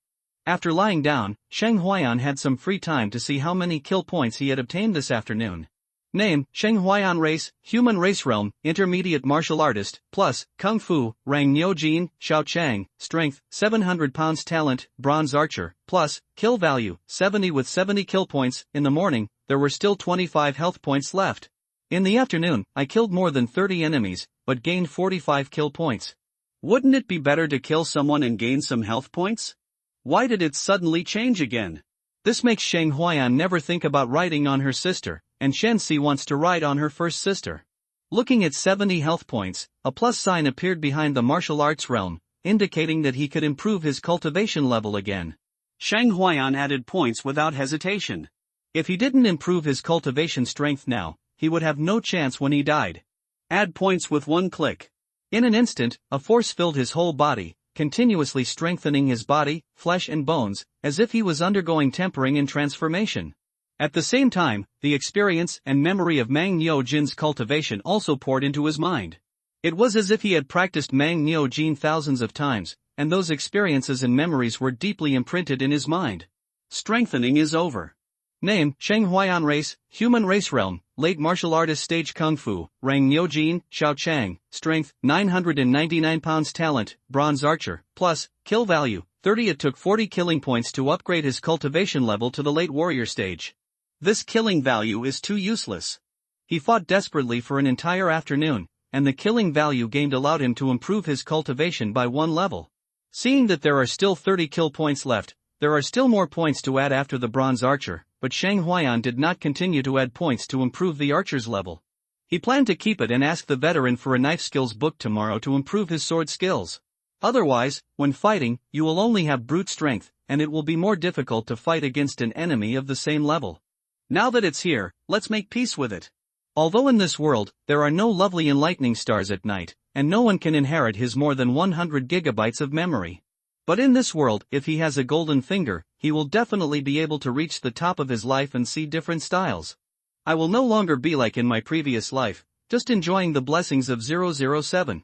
After lying down, Shang Huayan had some free time to see how many kill points he had obtained this afternoon. Name, Shang Huayan race, human race realm, intermediate martial artist, plus, kung fu, rang Niujin, Xiao Chang, strength, 700 pounds talent, bronze archer, plus, kill value, 70 with 70 kill points. In the morning, there were still 25 health points left. In the afternoon, I killed more than 30 enemies, but gained 45 kill points. Wouldn't it be better to kill someone and gain some health points? Why did it suddenly change again? This makes Shang Huayan never think about riding on her sister, and Shen Si wants to ride on her first sister. Looking at 70 health points, a plus sign appeared behind the martial arts realm, indicating that he could improve his cultivation level again. Shang Huayan added points without hesitation. If he didn't improve his cultivation strength now, he would have no chance when he died. Add points with 1 click. In an instant, a force filled his whole body, continuously strengthening his body, flesh and bones, as if he was undergoing tempering and transformation. At the same time, the experience and memory of Mang Nyo Jin's cultivation also poured into his mind. It was as if he had practiced Mang Nyo Jin thousands of times, and those experiences and memories were deeply imprinted in his mind. Strengthening is over. Name, Shang Huayan race, human race realm, late martial artist stage kung fu, rang Niujin, Xiao Chang, strength, 999 pounds talent, bronze archer, plus, kill value, 30. It took 40 killing points to upgrade his cultivation level to the late warrior stage. This killing value is too useless. He fought desperately for an entire afternoon, and the killing value gained allowed him to improve his cultivation by 1 level. Seeing that there are still 30 kill points left, there are still more points to add after the bronze archer, but Shang Huayan did not continue to add points to improve the archer's level. He planned to keep it and ask the veteran for a knife skills book tomorrow to improve his sword skills. Otherwise, when fighting, you will only have brute strength, and it will be more difficult to fight against an enemy of the same level. Now that it's here, let's make peace with it. Although in this world, there are no lovely enlightening stars at night, and no one can inherit his more than 100 gigabytes of memory. But in this world, if he has a golden finger, he will definitely be able to reach the top of his life and see different styles. I will no longer be like in my previous life, just enjoying the blessings of 007.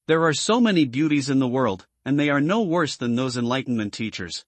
There are so many beauties in the world, and they are no worse than those enlightenment teachers.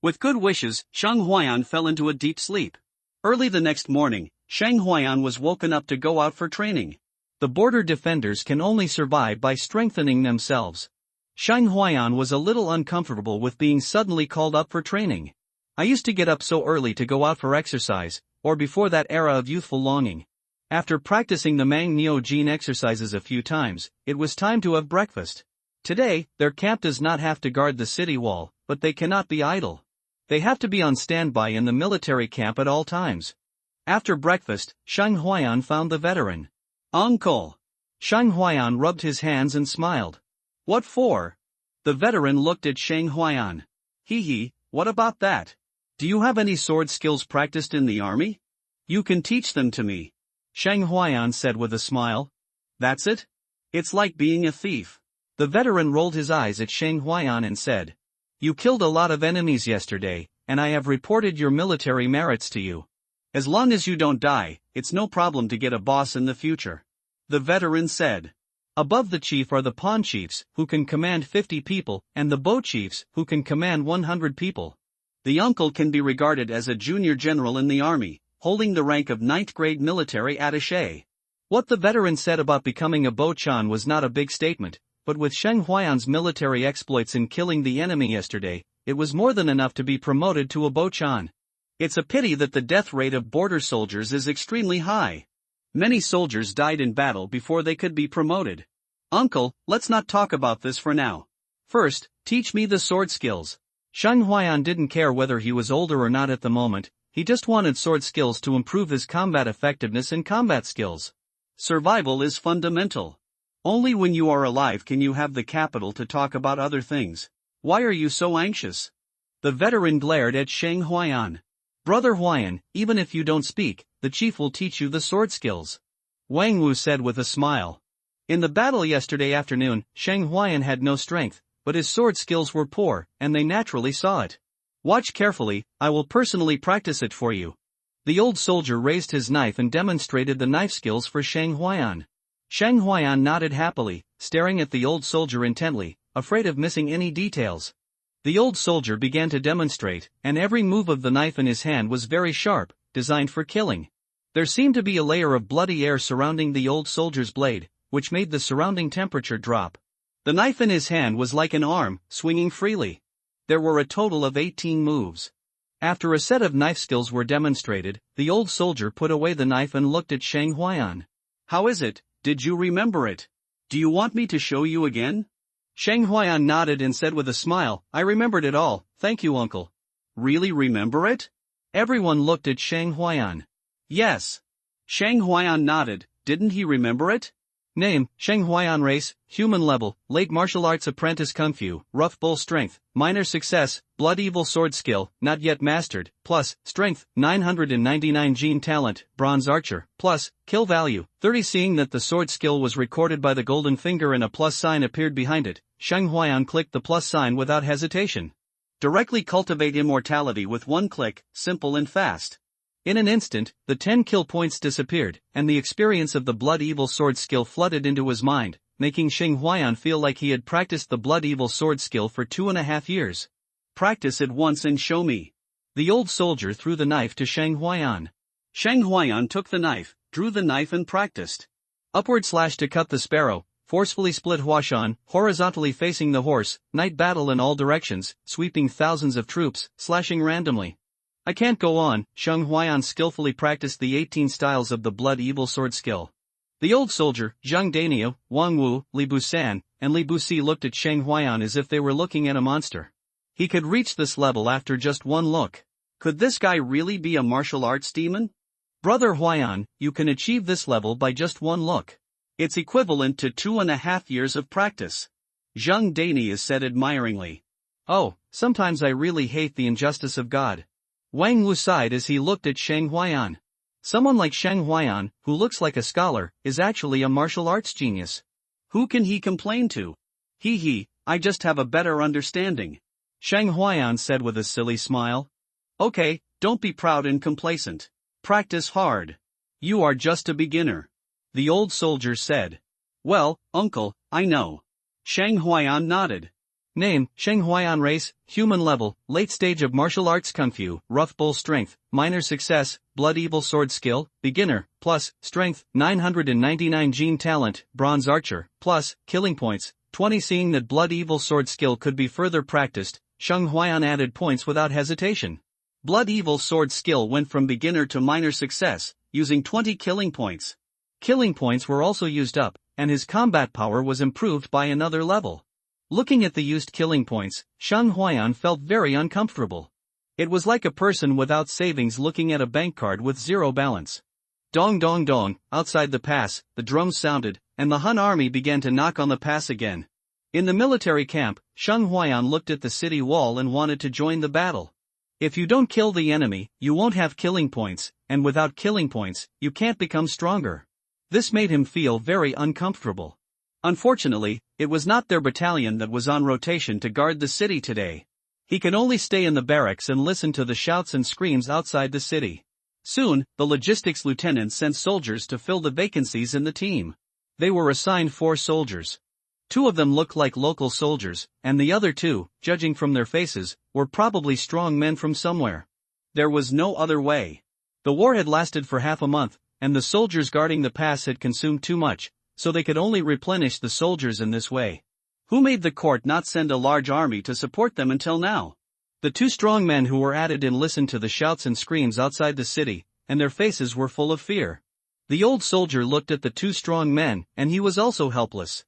With good wishes, Shang Huayan fell into a deep sleep. Early the next morning, Shang Huayan was woken up to go out for training. The border defenders can only survive by strengthening themselves. Shang Huayan was a little uncomfortable with being suddenly called up for training. I used to get up so early to go out for exercise, or before that era of youthful longing. After practicing the Mang Nyo Jin exercises a few times, it was time to have breakfast. Today, their camp does not have to guard the city wall, but they cannot be idle. They have to be on standby in the military camp at all times. After breakfast, Shang Huayan found the veteran. Uncle. Shang Huayan rubbed his hands and smiled. What for? The veteran looked at Shang Huayan. Hee, what about that? Do you have any sword skills practiced in the army? You can teach them to me. Shang Huayan said with a smile. That's it? It's like being a thief. The veteran rolled his eyes at Shang Huayan and said. You killed a lot of enemies yesterday, and I have reported your military merits to you. As long as you don't die, it's no problem to get a boss in the future. The veteran said. Above the chief are the pawn chiefs, who can command 50 people, and the bow chiefs, who can command 100 people. The uncle can be regarded as a junior general in the army, holding the rank of 9th grade military attaché. What the veteran said about becoming a Bo-chan was not a big statement, but with Shang Huayan's military exploits in killing the enemy yesterday, it was more than enough to be promoted to a Bo-chan. It's a pity that the death rate of border soldiers is extremely high. Many soldiers died in battle before they could be promoted. Uncle, let's not talk about this for now. First, teach me the sword skills. Shang Huayan didn't care whether he was older or not at the moment, he just wanted sword skills to improve his combat effectiveness and combat skills. Survival is fundamental. Only when you are alive can you have the capital to talk about other things. Why are you so anxious? The veteran glared at Shang Huayan. Brother Huayan, even if you don't speak, the chief will teach you the sword skills. Wang Wu said with a smile. In the battle yesterday afternoon, Shang Huayan had no strength, but his sword skills were poor, and they naturally saw it. Watch carefully, I will personally practice it for you. The old soldier raised his knife and demonstrated the knife skills for Shang Huayan. Shang Huayan nodded happily, staring at the old soldier intently, afraid of missing any details. The old soldier began to demonstrate, and every move of the knife in his hand was very sharp, designed for killing. There seemed to be a layer of bloody air surrounding the old soldier's blade, which made the surrounding temperature drop. The knife in his hand was like an arm, swinging freely. There were a total of 18 moves. After a set of knife skills were demonstrated, the old soldier put away the knife and looked at Shang Huayan. How is it? Did you remember it? Do you want me to show you again? Shang Huayan nodded and said with a smile, I remembered it all, thank you uncle. Really remember it? Everyone looked at Shang Huayan. Yes. Shang Huayan nodded, didn't he remember it? Name, Shang Huayan race, human level, late martial arts apprentice kung fu, rough bull strength, minor success, blood evil sword skill, not yet mastered, plus, strength, 999 gene talent, bronze archer, plus, kill value, 30. Seeing that the sword skill was recorded by the golden finger and a plus sign appeared behind it, Shang Huayan clicked the plus sign without hesitation. Directly cultivate immortality with one click, simple and fast. In an instant, the 10 kill points disappeared, and the experience of the blood evil sword skill flooded into his mind, making Shang Huayan feel like he had practiced the blood evil sword skill for 2.5 years. Practice it once and show me. The old soldier threw the knife to Shang Huayan. Shang Huayan took the knife, drew the knife and practiced. Upward slash to cut the sparrow, forcefully split Huashan, horizontally facing the horse, night battle in all directions, sweeping thousands of troops, slashing randomly. I can't go on. Shang Huayan skillfully practiced the 18 styles of the blood evil sword skill. The old soldier, Zhang Danio, Wang Wu, Li Busan, and Li Busi looked at Shang Huayan as if they were looking at a monster. He could reach this level after just one look. Could this guy really be a martial arts demon? Brother Huayan, you can achieve this level by just one look. It's equivalent to 2.5 years of practice. Zhang Danio said admiringly. Oh, sometimes I really hate the injustice of God. Wang Wu sighed as he looked at Shang Huayan. Someone like Shang Huayan, who looks like a scholar, is actually a martial arts genius. Who can he complain to? I just have a better understanding. Shang Huayan said with a silly smile. Okay, don't be proud and complacent. Practice hard. You are just a beginner. The old soldier said. Well, uncle, I know. Shang Huayan nodded. Name, Shang Huayan race, human level, late stage of martial arts kung fu, rough bull strength, minor success, blood evil sword skill, beginner, plus, strength, 999 gene talent, bronze archer, plus, killing points, 20. Seeing that blood evil sword skill could be further practiced, Shang Huayan added points without hesitation. Blood evil sword skill went from beginner to minor success, using 20 killing points. Killing points were also used up, and his combat power was improved by another level. Looking at the used killing points, Shang Huayan felt very uncomfortable. It was like a person without savings looking at a bank card with zero balance. Dong dong dong, outside the pass, the drums sounded, and the Han army began to knock on the pass again. In the military camp, Shang Huayan looked at the city wall and wanted to join the battle. If you don't kill the enemy, you won't have killing points, and without killing points, you can't become stronger. This made him feel very uncomfortable. Unfortunately, it was not their battalion that was on rotation to guard the city today. He can only stay in the barracks and listen to the shouts and screams outside the city. Soon, the logistics lieutenant sent soldiers to fill the vacancies in the team. They were assigned 4 soldiers. 2 of them looked like local soldiers, and the other 2, judging from their faces, were probably strong men from somewhere. There was no other way. The war had lasted for half a month, and the soldiers guarding the pass had consumed too much, so they could only replenish the soldiers in this way. Who made the court not send a large army to support them until now? The 2 strong men who were added in listened to the shouts and screams outside the city, and their faces were full of fear. The old soldier looked at the 2 strong men, and he was also helpless.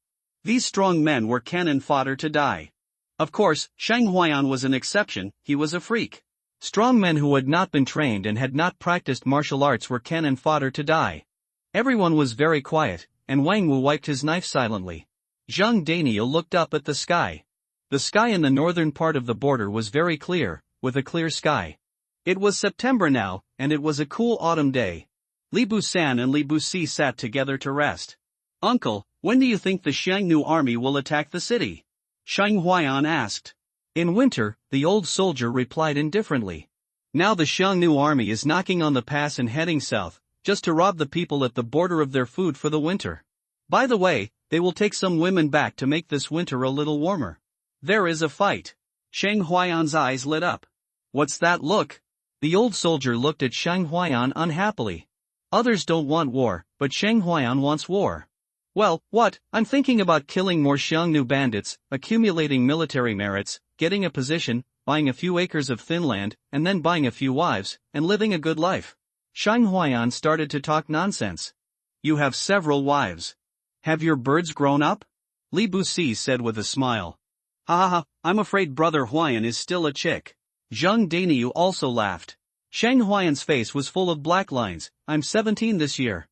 These strong men were cannon fodder to die. Of course, Shang Huayan was an exception. He was a freak. Strong men who had not been trained and had not practiced martial arts were cannon fodder to die. Everyone was very quiet, and Wang Wu wiped his knife silently. Zhang Daniel looked up at the sky. The sky in the northern part of the border was very clear, with a clear sky. It was September now, and it was a cool autumn day. Li Busan and Li Busi sat together to rest. "Uncle, when do you think the Xiangnu army will attack the city?" Shang Huayan asked. "In winter," the old soldier replied indifferently. "Now the Xiangnu army is knocking on the pass and heading south, just to rob the people at the border of their food for the winter. By the way, they will take some women back to make this winter a little warmer. There is a fight." Shang Huayan's eyes lit up. "What's that look?" The old soldier looked at Shang Huayan unhappily. Others don't want war, but Shang Huayan wants war. "Well, what? I'm thinking about killing more Xiangnu bandits, accumulating military merits, getting a position, buying a few acres of thin land, and then buying a few wives, and living a good life." Shang Huayan started to talk nonsense. "You have several wives. Have your birds grown up?" Li Busi said with a smile. "Ha ha ha, I'm afraid Brother Huayan is still a chick." Zhang Daniu also laughed. Shang Huayan's face was full of black lines. "I'm 17 this year.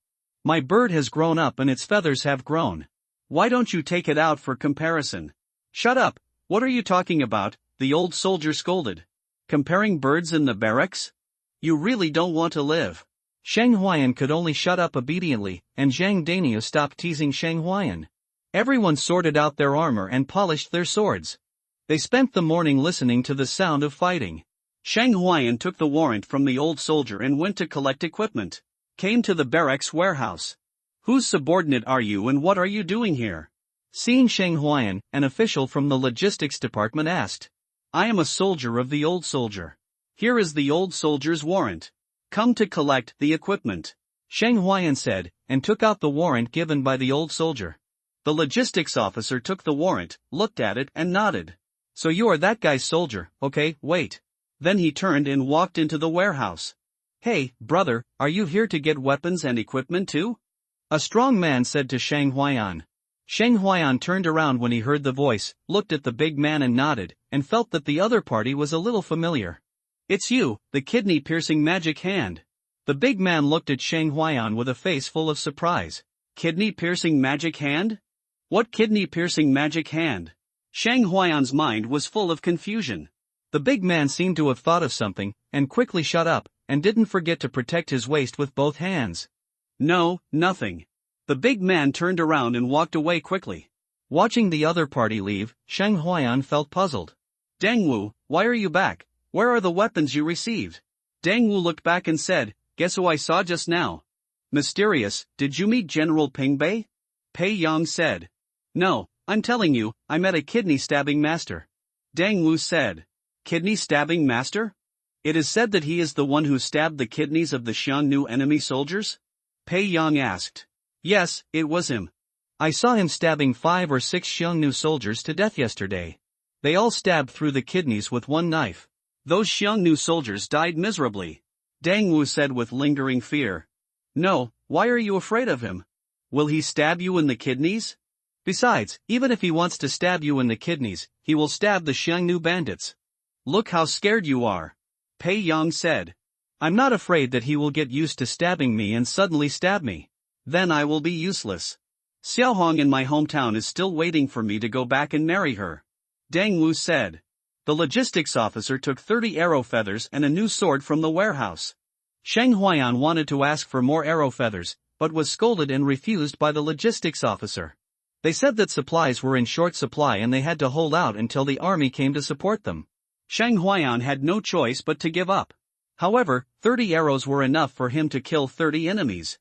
My bird has grown up and its feathers have grown. Why don't you take it out for comparison?" "Shut up, what are you talking about?" the old soldier scolded. "Comparing birds in the barracks? You really don't want to live." Shang Huayan could only shut up obediently, and Zhang Daniu stopped teasing Shang Huayan. Everyone sorted out their armor and polished their swords. They spent the morning listening to the sound of fighting. Shang Huayan took the warrant from the old soldier and went to collect equipment. Came to the barracks warehouse. "Whose subordinate are you and what are you doing here?" Seeing Shang Huayan, an official from the logistics department asked. "I am a soldier of the old soldier. Here is the old soldier's warrant. Come to collect the equipment," Shang Huayan said, and took out the warrant given by the old soldier. The logistics officer took the warrant, looked at it and nodded. "So you are that guy's soldier, okay, wait." Then he turned and walked into the warehouse. "Hey, brother, are you here to get weapons and equipment too?" a strong man said to Shang Huayan. Shang Huayan turned around when he heard the voice, looked at the big man and nodded, and felt that the other party was a little familiar. "It's you, the kidney-piercing magic hand." The big man looked at Shang Huayan with a face full of surprise. "Kidney-piercing magic hand? What kidney-piercing magic hand?" Shang Huayan's mind was full of confusion. The big man seemed to have thought of something, and quickly shut up, and didn't forget to protect his waist with both hands. "No, nothing." The big man turned around and walked away quickly. Watching the other party leave, Shang Huayan felt puzzled. "Dang Wu, why are you back? Where are the weapons you received?" Dang Wu looked back and said, "Guess who I saw just now?" "Mysterious, did you meet General Pingbei?" Pei Yang said. "No, I'm telling you, I met a kidney-stabbing master." Dang Wu said. "Kidney-stabbing master? It is said that he is the one who stabbed the kidneys of the Xiangnu enemy soldiers?" Pei Yang asked. "Yes, it was him. I saw him stabbing 5 or 6 Xiangnu soldiers to death yesterday. They all stabbed through the kidneys with one knife. Those Xiangnu soldiers died miserably." Dang Wu said with lingering fear. "No, why are you afraid of him? Will he stab you in the kidneys? Besides, even if he wants to stab you in the kidneys, he will stab the Xiangnu bandits. Look how scared you are." Pei Yang said. "I'm not afraid that he will get used to stabbing me and suddenly stab me. Then I will be useless. Xiaohong in my hometown is still waiting for me to go back and marry her." Dang Wu said. The logistics officer took 30 arrow feathers and a new sword from the warehouse. Sheng Huayan wanted to ask for more arrow feathers, but was scolded and refused by the logistics officer. They said that supplies were in short supply and they had to hold out until the army came to support them. Sheng Huayan had no choice but to give up. However, 30 arrows were enough for him to kill 30 enemies.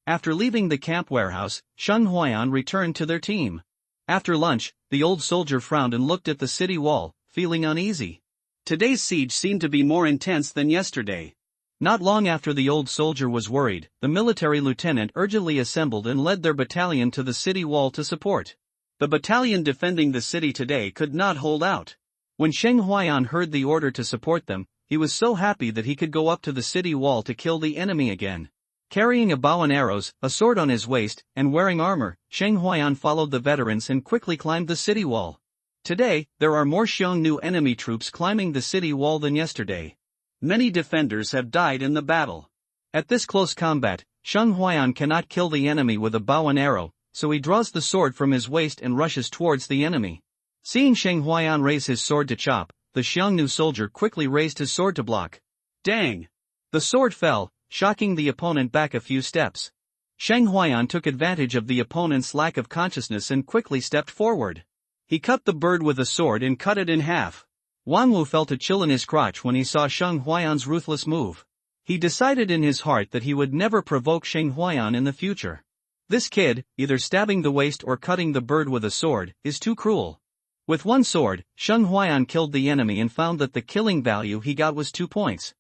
After leaving the camp warehouse, Sheng Huayan returned to their team. After lunch, the old soldier frowned and looked at the city wall, feeling uneasy. Today's siege seemed to be more intense than yesterday. Not long after the old soldier was worried, the military lieutenant urgently assembled and led their battalion to the city wall to support. The battalion defending the city today could not hold out. When Sheng Huayan heard the order to support them, he was so happy that he could go up to the city wall to kill the enemy again. Carrying a bow and arrows, a sword on his waist, and wearing armor, Sheng Huayan followed the veterans and quickly climbed the city wall. Today, there are more Xiongnu enemy troops climbing the city wall than yesterday. Many defenders have died in the battle. At this close combat, Sheng Huayan cannot kill the enemy with a bow and arrow, so he draws the sword from his waist and rushes towards the enemy. Seeing Sheng Huayan raise his sword to chop, the Xiongnu soldier quickly raised his sword to block. Dang! The sword fell, shocking the opponent back a few steps. Sheng Huayan took advantage of the opponent's lack of consciousness and quickly stepped forward. He cut the bird with a sword and cut it in half. Wang Wu felt a chill in his crotch when he saw Sheng Huayan's ruthless move. He decided in his heart that he would never provoke Sheng Huayan in the future. This kid, either stabbing the waist or cutting the bird with a sword, is too cruel. With one sword, Sheng Huayan killed the enemy and found that the killing value he got was 2 points.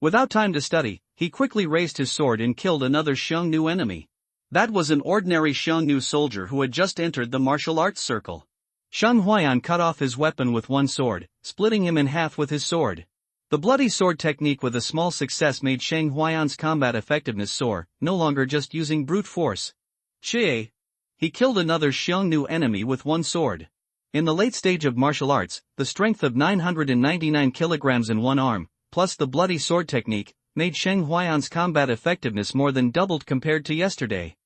Without time to study, he quickly raised his sword and killed another Xiongnu enemy. That was an ordinary Xiongnu soldier who had just entered the martial arts circle. Sheng Huayan cut off his weapon with one sword, splitting him in half with his sword. The bloody sword technique with a small success made Sheng Huayan's combat effectiveness soar, no longer just using brute force. Chie! He killed another Xiongnu enemy with one sword. In the late stage of martial arts, the strength of 999 kilograms in one arm, plus the bloody sword technique, made Sheng Huayan's combat effectiveness more than doubled compared to yesterday.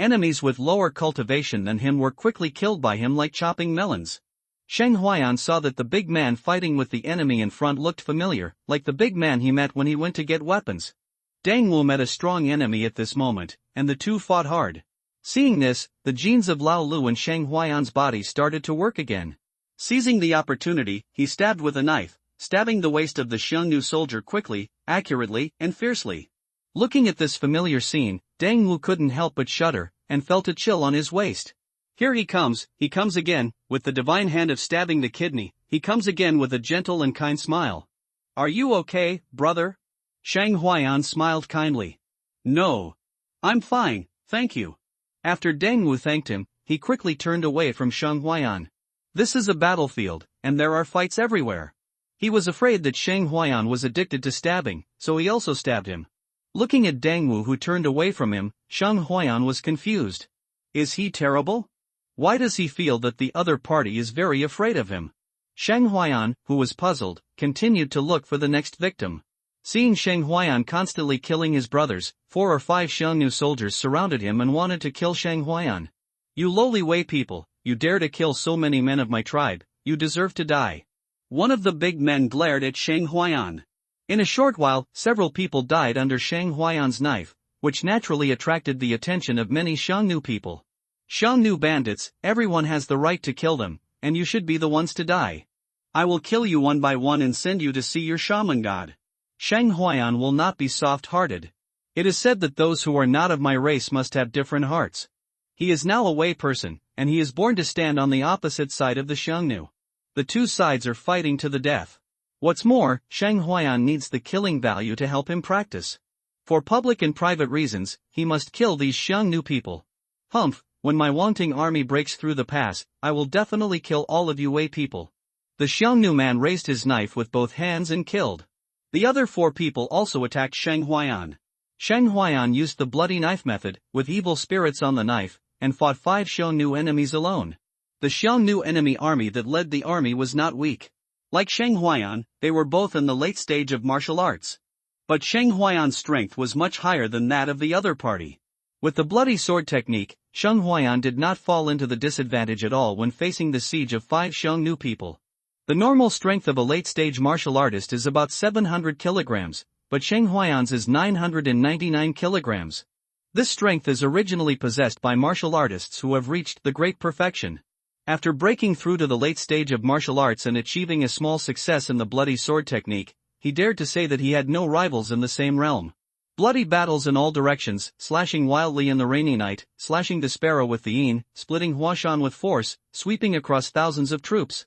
Enemies with lower cultivation than him were quickly killed by him like chopping melons. Sheng Huayan saw that the big man fighting with the enemy in front looked familiar, like the big man he met when he went to get weapons. Dang Wu met a strong enemy at this moment, and the two fought hard. Seeing this, the genes of Lao Lu and Sheng Huayan's body started to work again. Seizing the opportunity, he stabbed with a knife, stabbing the waist of the Xiongnu soldier quickly, accurately, and fiercely. Looking at this familiar scene, Dang Wu couldn't help but shudder, and felt a chill on his waist. Here he comes again, with the divine hand of stabbing the kidney, he comes again with a gentle and kind smile. Are you okay, brother? Sheng Huayan smiled kindly. No. I'm fine, thank you. After Dang Wu thanked him, he quickly turned away from Sheng Huayan. This is a battlefield, and there are fights everywhere. He was afraid that Sheng Huayan was addicted to stabbing, so he also stabbed him. Looking at Dang Wu who turned away from him, Sheng Huayan was confused. Is he terrible? Why does he feel that the other party is very afraid of him? Sheng Huayan, who was puzzled, continued to look for the next victim. Seeing Sheng Huayan constantly killing his brothers, 4 or 5 Xiongnu soldiers surrounded him and wanted to kill Sheng Huayan. You lowly Wei people, you dare to kill so many men of my tribe, you deserve to die. One of the big men glared at Sheng Huayan. In a short while, several people died under Sheng Huayan's knife, which naturally attracted the attention of many Xiongnu people. Xiongnu bandits, everyone has the right to kill them, and you should be the ones to die. I will kill you one by one and send you to see your shaman god. Sheng Huayan will not be soft-hearted. It is said that those who are not of my race must have different hearts. He is now a Wei person, and he is born to stand on the opposite side of the Xiongnu. The two sides are fighting to the death. What's more, Sheng Huayan needs the killing value to help him practice. For public and private reasons, he must kill these Xiongnu people. Humph, when my wanting army breaks through the pass, I will definitely kill all of you Wei people. The Xiongnu man raised his knife with both hands and killed. The other 4 people also attacked Sheng Huayan. Sheng Huayan used the bloody knife method, with evil spirits on the knife, and fought 5 Xiongnu enemies alone. The Xiongnu enemy army that led the army was not weak. Like Sheng Huayan, they were both in the late stage of martial arts. But Sheng Huayan's strength was much higher than that of the other party. With the bloody sword technique, Sheng Huayan did not fall into the disadvantage at all when facing the siege of 5 Xiongnu people. The normal strength of a late-stage martial artist is about 700 kilograms, but Sheng Huayan's is 999 kilograms. This strength is originally possessed by martial artists who have reached the great perfection. After breaking through to the late stage of martial arts and achieving a small success in the bloody sword technique, he dared to say that he had no rivals in the same realm. Bloody battles in all directions, slashing wildly in the rainy night, slashing Despero with the Yin, splitting Huashan with force, sweeping across thousands of troops.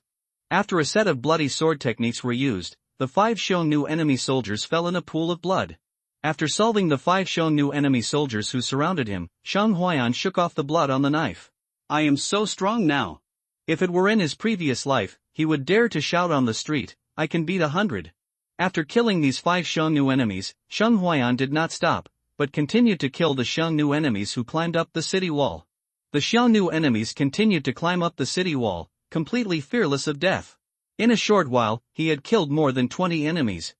After a set of bloody sword techniques were used, the 5 Xiongnu enemy soldiers fell in a pool of blood. After solving the 5 Xiongnu enemy soldiers who surrounded him, Sheng Huayan shook off the blood on the knife. I am so strong now. If it were in his previous life, he would dare to shout on the street, I can beat 100. After killing these 5 Xiongnu enemies, Sheng Huayan did not stop, but continued to kill the Xiongnu enemies who climbed up the city wall. The Xiongnu enemies continued to climb up the city wall, completely fearless of death. In a short while, he had killed more than 20 enemies.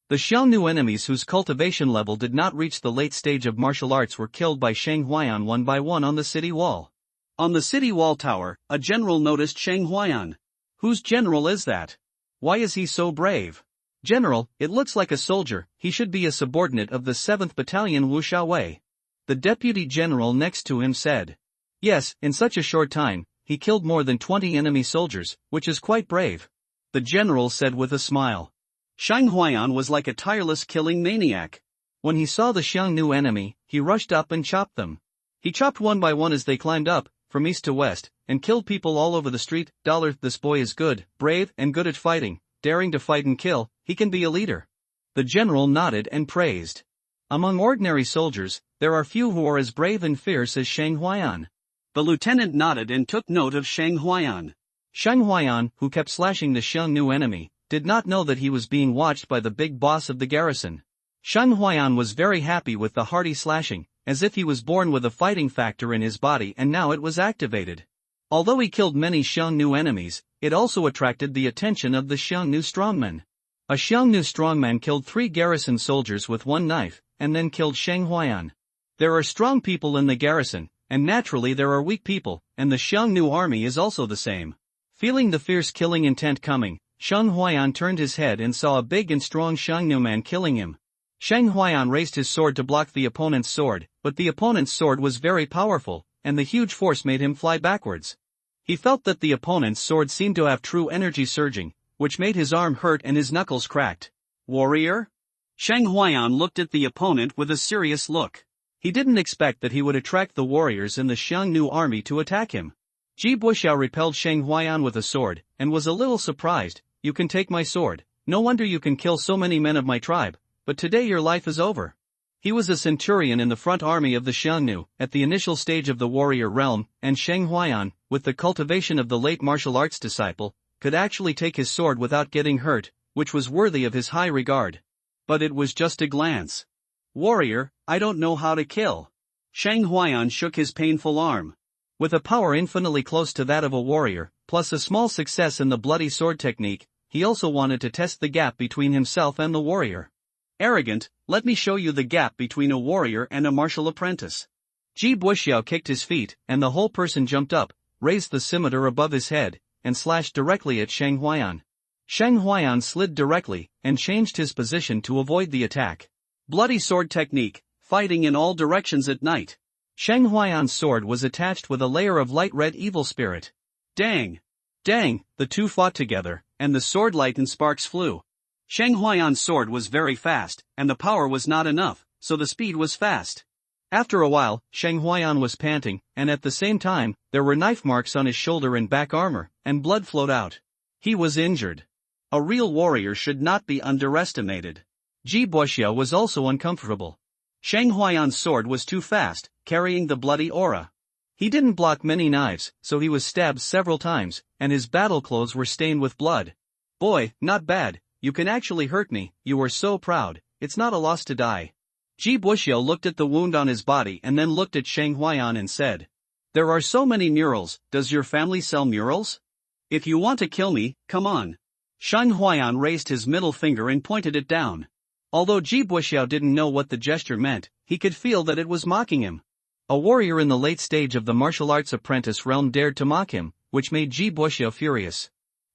The Xiongnu enemies whose cultivation level did not reach the late stage of martial arts were killed by Sheng Huayan one by one on the city wall. On the city wall tower, a general noticed Sheng Huayan. Whose general is that? Why is he so brave? General, it looks like a soldier, he should be a subordinate of the 7th Battalion Wuxiaowei. The deputy general next to him said. Yes, in such a short time, he killed more than 20 enemy soldiers, which is quite brave. The general said with a smile. Sheng Huayan was like a tireless killing maniac. When he saw the Xiongnu enemy, he rushed up and chopped them. He chopped one by one as they climbed up, from east to west, and killed people all over the street. This boy is good, brave, and good at fighting, daring to fight and kill, he can be a leader. The general nodded and praised. Among ordinary soldiers, there are few who are as brave and fierce as Sheng Huayan. The lieutenant nodded and took note of Sheng Huayan. Sheng Huayan, who kept slashing the Xiongnu enemy, did not know that he was being watched by the big boss of the garrison. Sheng Huayan was very happy with the hearty slashing, as if he was born with a fighting factor in his body and now it was activated. Although he killed many Xiongnu enemies, it also attracted the attention of the Xiongnu strongmen. A Xiongnu strongman killed 3 garrison soldiers with one knife, and then killed Sheng Huayan. There are strong people in the garrison, and naturally there are weak people, and the Xiongnu army is also the same. Feeling the fierce killing intent coming, Sheng Huayan turned his head and saw a big and strong Xiongnu man killing him. Sheng Huayan raised his sword to block the opponent's sword, but the opponent's sword was very powerful, and the huge force made him fly backwards. He felt that the opponent's sword seemed to have true energy surging, which made his arm hurt and his knuckles cracked. Warrior? Sheng Huayan looked at the opponent with a serious look. He didn't expect that he would attract the warriors in the Xiongnu army to attack him. Ji Buxiao repelled Sheng Huayan with a sword, and was a little surprised. You can take my sword, no wonder you can kill so many men of my tribe, but today your life is over. He was a centurion in the front army of the Xiongnu, at the initial stage of the warrior realm, and Sheng Huayan, with the cultivation of the late martial arts disciple, could actually take his sword without getting hurt, which was worthy of his high regard. But it was just a glance. Warrior, I don't know how to kill. Sheng Huayan shook his painful arm. With a power infinitely close to that of a warrior, plus a small success in the bloody sword technique, he also wanted to test the gap between himself and the warrior. Arrogant, let me show you the gap between a warrior and a martial apprentice. Ji Buxiao kicked his feet, and the whole person jumped up, raised the scimitar above his head, and slashed directly at Sheng Huayan. Sheng Huayan slid directly, and changed his position to avoid the attack. Bloody sword technique, fighting in all directions at night. Sheng Huayan's sword was attached with a layer of light red evil spirit. Dang! Dang! The two fought together, and the sword light and sparks flew. Sheng Huayan's sword was very fast, and the power was not enough, so the speed was fast. After a while, Sheng Huayan was panting, and at the same time, there were knife marks on his shoulder and back armor, and blood flowed out. He was injured. A real warrior should not be underestimated. Ji Buxiao was also uncomfortable. Sheng Huayan's sword was too fast, carrying the bloody aura. He didn't block many knives, so he was stabbed several times, and his battle clothes were stained with blood. Boy, not bad, you can actually hurt me, you are so proud, it's not a loss to die. Ji Buxiao looked at the wound on his body and then looked at Sheng Huayan and said, There are so many murals, does your family sell murals? If you want to kill me, come on. Sheng Huayan raised his middle finger and pointed it down. Although Ji Buxiao didn't know what the gesture meant, he could feel that it was mocking him. A warrior in the late stage of the martial arts apprentice realm dared to mock him, which made Ji Buxiao furious.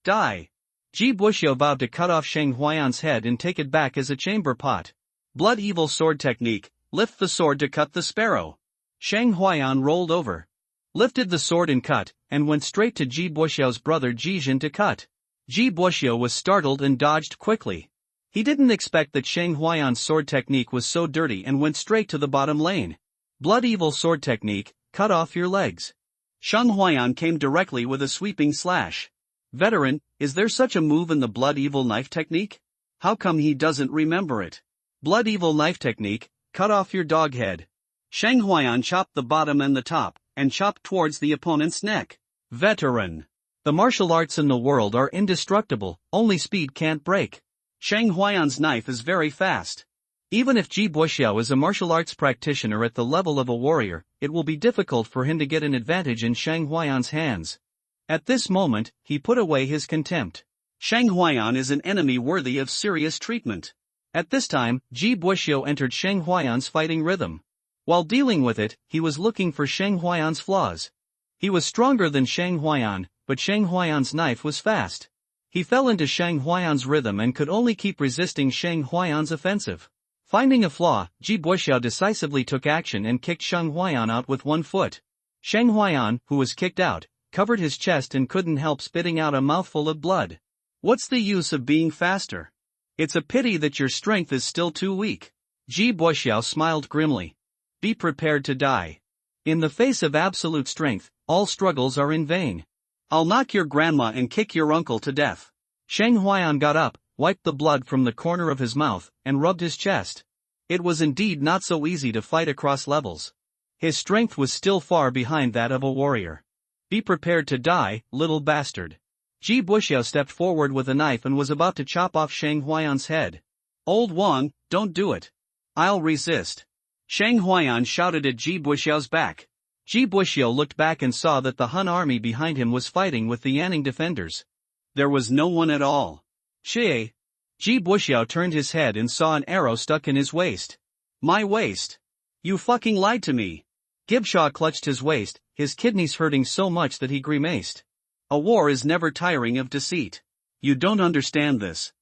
Die! Ji Buxiao vowed to cut off Shang Huayan's head and take it back as a chamber pot. Blood Evil Sword Technique, lift the sword to cut the sparrow. Shang Huayan rolled over, lifted the sword and cut, and went straight to Ji Buxiao's brother Jijin to cut. Ji Buxiao was startled and dodged quickly. He didn't expect that Shang Huayan's sword technique was so dirty and went straight to the bottom lane. Blood Evil Sword Technique, cut off your legs. Shang Huayan came directly with a sweeping slash. Veteran, is there such a move in the Blood Evil Knife Technique? How come he doesn't remember it? Blood Evil Knife Technique, cut off your dog head. Shang Huayan chopped the bottom and the top, and chopped towards the opponent's neck. Veteran. The martial arts in the world are indestructible, only speed can't break. Shang Huayan's knife is very fast. Even if Ji Buxiao is a martial arts practitioner at the level of a warrior, it will be difficult for him to get an advantage in Shang Huayan's hands. At this moment, he put away his contempt. Shang Huayan is an enemy worthy of serious treatment. At this time, Ji Buxiao entered Shang Huayan's fighting rhythm. While dealing with it, he was looking for Shang Huayan's flaws. He was stronger than Shang Huayan, but Shang Huayan's knife was fast. He fell into Shang Huayan's rhythm and could only keep resisting Shang Huayan's offensive. Finding a flaw, Ji Buxiao decisively took action and kicked Shang Huayan out with one foot. Shang Huayan, who was kicked out, covered his chest and couldn't help spitting out a mouthful of blood. What's the use of being faster? It's a pity that your strength is still too weak. Ji Buxiao smiled grimly. Be prepared to die. In the face of absolute strength, all struggles are in vain. I'll knock your grandma and kick your uncle to death. Shang Huayan got up, wiped the blood from the corner of his mouth, and rubbed his chest. It was indeed not so easy to fight across levels. His strength was still far behind that of a warrior. Be prepared to die, little bastard. Ji Buxiao stepped forward with a knife and was about to chop off Shang Huayan's head. Old Wang, don't do it. I'll resist. Shang Huayan shouted at Ji Buxiao's back. Ji Buxiao looked back and saw that the Han army behind him was fighting with the Yanning defenders. There was no one at all. Xie. Ji Buxiao turned his head and saw an arrow stuck in his waist. My waist. You fucking lied to me. Gibshaw clutched his waist, his kidneys hurting so much that he grimaced. A war is never tiring of deceit. You don't understand this.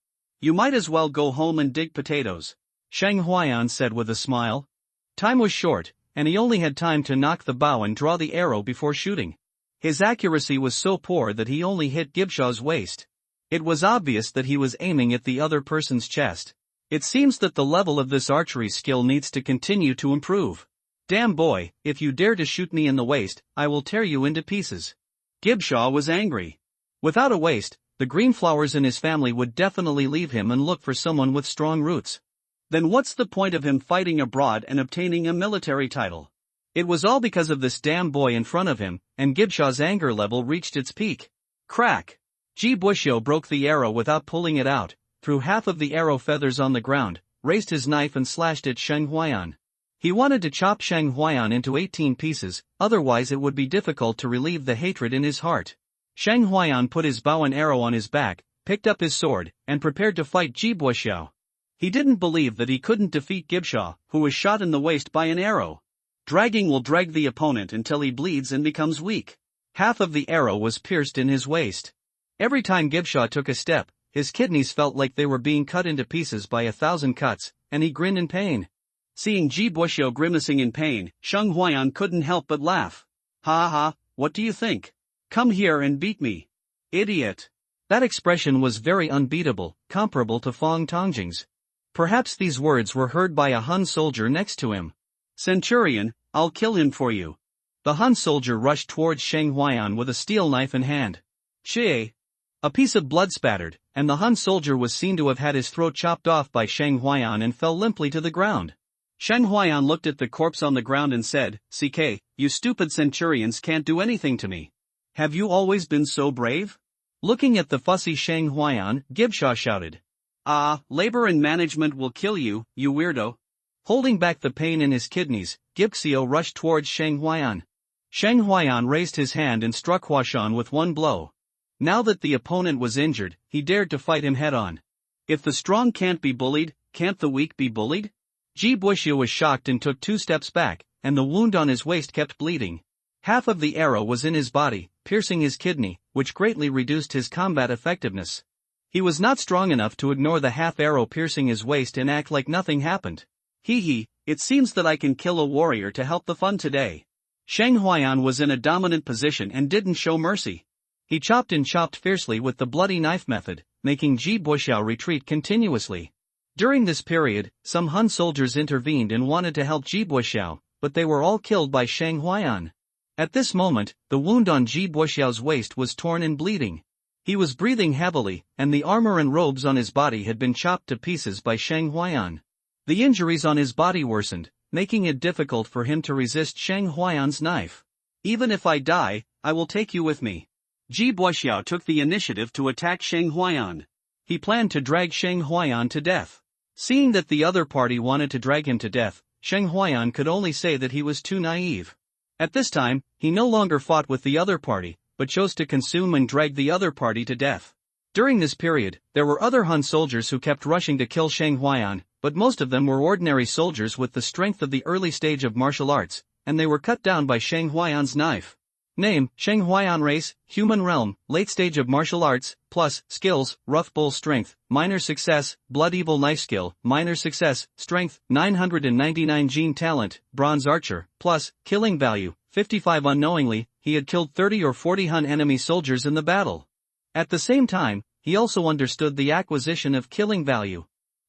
You might as well go home and dig potatoes. Shang Huayan said with a smile. Time was short, and he only had time to knock the bow and draw the arrow before shooting. His accuracy was so poor that he only hit Gibshaw's waist. It was obvious that he was aiming at the other person's chest. It seems that the level of this archery skill needs to continue to improve. Damn boy, if you dare to shoot me in the waist, I will tear you into pieces. Gibshaw was angry. Without a waist, the green flowers in his family would definitely leave him and look for someone with strong roots. Then what's the point of him fighting abroad and obtaining a military title? It was all because of this damn boy in front of him, and Gibshaw's anger level reached its peak. Crack! Ji Buxiao broke the arrow without pulling it out, threw half of the arrow feathers on the ground, raised his knife and slashed at Shang Huayan. He wanted to chop Shang Huayan into 18 pieces, otherwise it would be difficult to relieve the hatred in his heart. Shang Huayan put his bow and arrow on his back, picked up his sword, and prepared to fight Ji Buxiao. He didn't believe that he couldn't defeat Gibshaw, who was shot in the waist by an arrow. Dragging will drag the opponent until he bleeds and becomes weak. Half of the arrow was pierced in his waist. Every time Gibshaw took a step, his kidneys felt like they were being cut into pieces by 1,000 cuts, and he grinned in pain. Seeing Ji Buxiao grimacing in pain, Shang Huayan couldn't help but laugh. Ha ha, what do you think? Come here and beat me. Idiot. That expression was very unbeatable, comparable to Fong Tongjing's. Perhaps these words were heard by a Han soldier next to him. Centurion, I'll kill him for you. The Han soldier rushed towards Shang Huayan with a steel knife in hand. Xie. A piece of blood spattered, and the Han soldier was seen to have had his throat chopped off by Shang Huayan and fell limply to the ground. Shang Huayan looked at the corpse on the ground and said, CK, you stupid centurions can't do anything to me. Have you always been so brave? Looking at the fussy Shang Huayan, Gibshaw shouted. Ah, labor and management will kill you, you weirdo. Holding back the pain in his kidneys, Gibshaw rushed towards Shang Huayan. Shang Huayan raised his hand and struck Huashan with one blow. Now that the opponent was injured, he dared to fight him head-on. If the strong can't be bullied, can't the weak be bullied? Ji Buxiao was shocked and took 2 steps back, and the wound on his waist kept bleeding. Half of the arrow was in his body, piercing his kidney, which greatly reduced his combat effectiveness. He was not strong enough to ignore the half-arrow piercing his waist and act like nothing happened. Hee hee, it seems that I can kill a warrior to help the fun today. Shang Huayan was in a dominant position and didn't show mercy. He chopped and chopped fiercely with the bloody knife method, making Ji Buxiao retreat continuously. During this period, some Han soldiers intervened and wanted to help Ji Buxiao, but they were all killed by Shang Huayan. At this moment, the wound on Ji Buxiao's waist was torn and bleeding. He was breathing heavily, and the armor and robes on his body had been chopped to pieces by Shang Huayan. The injuries on his body worsened, making it difficult for him to resist Shang Huayan's knife. Even if I die, I will take you with me. Ji Buxiao took the initiative to attack Shang Huayan. He planned to drag Shang Huayan to death. Seeing that the other party wanted to drag him to death, Shang Huayan could only say that he was too naive. At this time, he no longer fought with the other party, but chose to consume and drag the other party to death. During this period, there were other Han soldiers who kept rushing to kill Shang Huayan, but most of them were ordinary soldiers with the strength of the early stage of martial arts, and they were cut down by Shang Huayan's knife. Name: Shang Huayan. Race: Human realm, late stage of martial arts, plus, skills, rough bull strength, minor success, blood evil knife skill, minor success, strength, 999 gene talent, bronze archer, plus, killing value, 55. Unknowingly, he had killed 30 or 40 Han enemy soldiers in the battle. At the same time, he also understood the acquisition of killing value.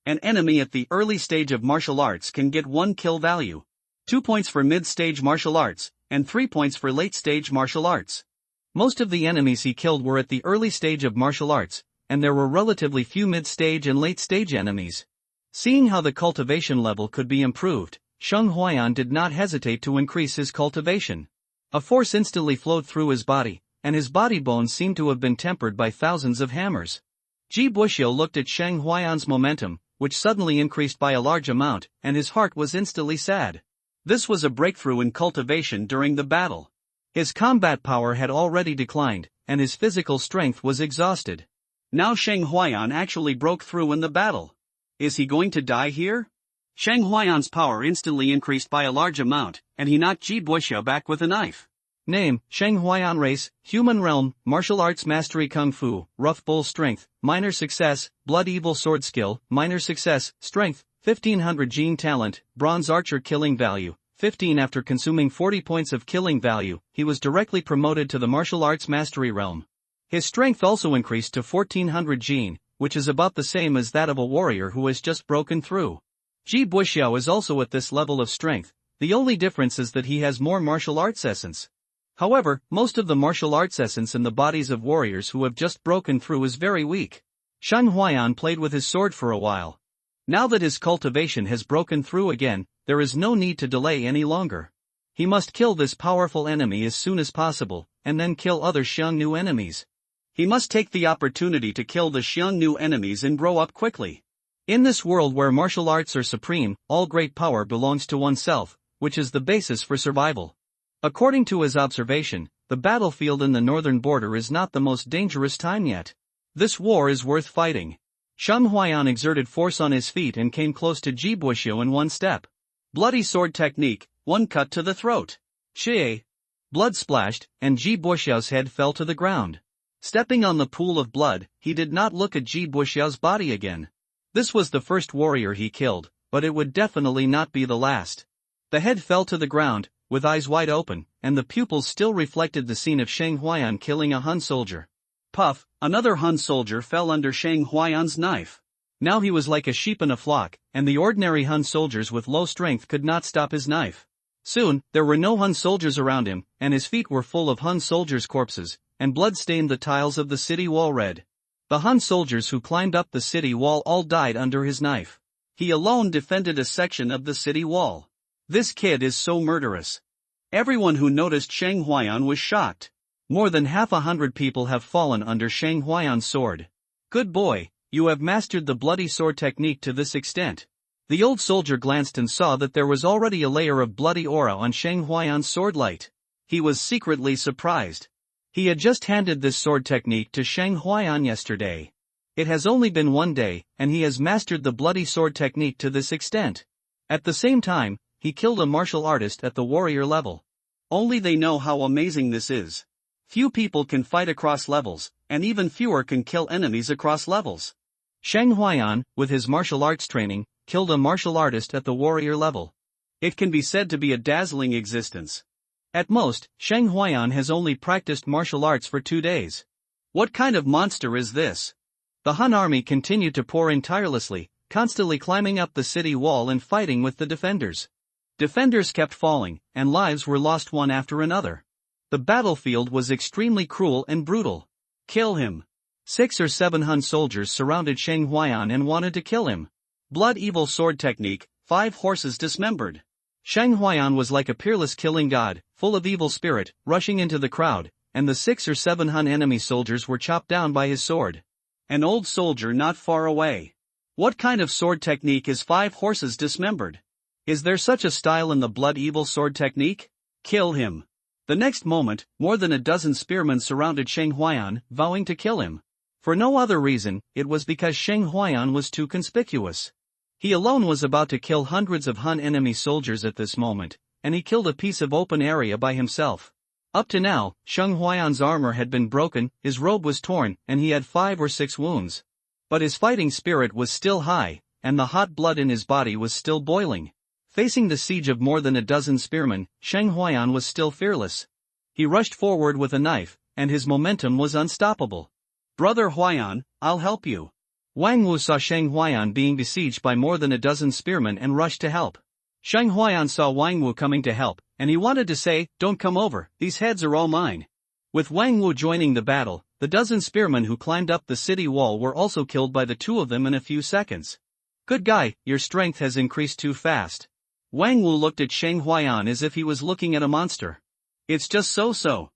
An enemy at the early stage of martial arts can get 1 kill value. 2 points for mid-stage martial arts, and 3 points for late-stage martial arts. Most of the enemies he killed were at the early stage of martial arts, and there were relatively few mid-stage and late-stage enemies. Seeing how the cultivation level could be improved, Shang Huayan did not hesitate to increase his cultivation. A force instantly flowed through his body, and his body bones seemed to have been tempered by thousands of hammers. Ji Buxiao looked at Shang Huayan's momentum, which suddenly increased by a large amount, and his heart was instantly sad. This was a breakthrough in cultivation during the battle. His combat power had already declined, and his physical strength was exhausted. Now Shang Huayan actually broke through in the battle. Is he going to die here? Shang Huayan's power instantly increased by a large amount, and he knocked Ji Buxiao back with a knife. Name: Shang Huayan. Race: Human realm, martial arts mastery kung fu, rough bull strength, minor success, blood evil sword skill, minor success, strength, 1500 gene talent, bronze archer. Killing value, 15. After consuming 40 points of killing value, he was directly promoted to the martial arts mastery realm. His strength also increased to 1400 gene, which is about the same as that of a warrior who has just broken through. Ji Buxiao is also at this level of strength, the only difference is that he has more martial arts essence. However, most of the martial arts essence in the bodies of warriors who have just broken through is very weak. Shang Huayan played with his sword for a while. Now that his cultivation has broken through again, there is no need to delay any longer. He must kill this powerful enemy as soon as possible, and then kill other Xiongnu enemies. He must take the opportunity to kill the Xiongnu enemies and grow up quickly. In this world where martial arts are supreme, all great power belongs to oneself, which is the basis for survival. According to his observation, the battlefield in the northern border is not the most dangerous time yet. This war is worth fighting. Shang Huayan exerted force on his feet and came close to Ji Buxiao in one step. Bloody sword technique, 1 cut to the throat. Shie. Blood splashed, and Ji Buxiao's head fell to the ground. Stepping on the pool of blood, he did not look at Ji Buxiao's body again. This was the first warrior he killed, but it would definitely not be the last. The head fell to the ground, with eyes wide open, and the pupils still reflected the scene of Shang Huayan killing a Han soldier. Puff, another Han soldier fell under Shang Huayan's knife. Now he was like a sheep in a flock, and the ordinary Han soldiers with low strength could not stop his knife. Soon, there were no Han soldiers around him, and his feet were full of Han soldiers' corpses, and blood stained the tiles of the city wall red. The Han soldiers who climbed up the city wall all died under his knife. He alone defended a section of the city wall. This kid is so murderous. Everyone who noticed Shang Huayan was shocked. More than 100 people have fallen under Shang Huayan's sword. Good boy, you have mastered the bloody sword technique to this extent. The old soldier glanced and saw that there was already a layer of bloody aura on Shang Huayan's sword light. He was secretly surprised. He had just handed this sword technique to Shang Huayan yesterday. It has only been 1 day, and he has mastered the bloody sword technique to this extent. At the same time, he killed a martial artist at the warrior level. Only they know how amazing this is. Few people can fight across levels, and even fewer can kill enemies across levels. Sheng Huayan, with his martial arts training, killed a martial artist at the warrior level. It can be said to be a dazzling existence. At most, Sheng Huayan has only practiced martial arts for 2 days. What kind of monster is this? The Han army continued to pour in tirelessly, constantly climbing up the city wall and fighting with the defenders. Defenders kept falling, and lives were lost one after another. The battlefield was extremely cruel and brutal. Kill him. 6 or 7 Han soldiers surrounded Sheng Huayan and wanted to kill him. Blood evil sword technique, 5 horses dismembered. Sheng Huayan was like a peerless killing god, full of evil spirit, rushing into the crowd, and the 6 or 7 Han enemy soldiers were chopped down by his sword. An old soldier not far away. What kind of sword technique is 5 horses dismembered? Is there such a style in the blood evil sword technique? Kill him. The next moment, more than a dozen spearmen surrounded Sheng Huayan, vowing to kill him. For no other reason, it was because Sheng Huayan was too conspicuous. He alone was about to kill hundreds of Han enemy soldiers at this moment, and he killed a piece of open area by himself. Up to now, Sheng Huayan's armor had been broken, his robe was torn, and he had 5 or 6 wounds. But his fighting spirit was still high, and the hot blood in his body was still boiling. Facing the siege of more than a dozen spearmen, Sheng Huayan was still fearless. He rushed forward with a knife, and his momentum was unstoppable. Brother Huayan, I'll help you. Wang Wu saw Sheng Huayan being besieged by more than a dozen spearmen and rushed to help. Sheng Huayan saw Wang Wu coming to help, and he wanted to say, "Don't come over, these heads are all mine." With Wang Wu joining the battle, the dozen spearmen who climbed up the city wall were also killed by the 2 of them in a few seconds. Good guy, your strength has increased too fast. Wang Wu looked at Sheng Huayan as if he was looking at a monster. It's just so.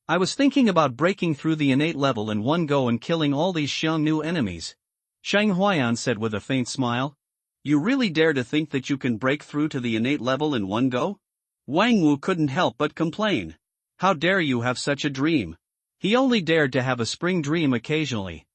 I was thinking about breaking through the innate level in one go and killing all these Xiongnu enemies. Sheng Huayan said with a faint smile. You really dare to think that you can break through to the innate level in one go? Wang Wu couldn't help but complain. How dare you have such a dream? He only dared to have a spring dream occasionally.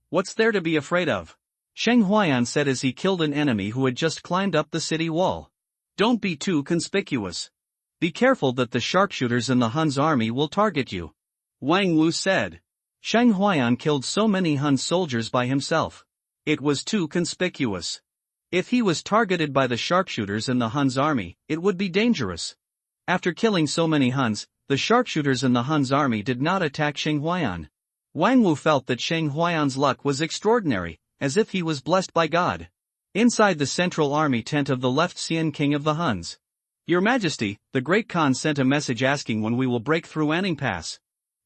What's there to be afraid of? Sheng Huayan said as he killed an enemy who had just climbed up the city wall. Don't be too conspicuous. Be careful that the sharpshooters in the Hun's army will target you. Wang Wu said. Sheng Huayan killed so many Han soldiers by himself. It was too conspicuous. If he was targeted by the sharpshooters in the Hun's army, it would be dangerous. After killing so many Huns, the sharpshooters in the Hun's army did not attack Sheng Huayan. Wang Wu felt that Sheng Huayan's luck was extraordinary, as if he was blessed by God. Inside the central army tent of the left Xian king of the Huns. Your Majesty, the Great Khan sent a message asking when we will break through Anning Pass.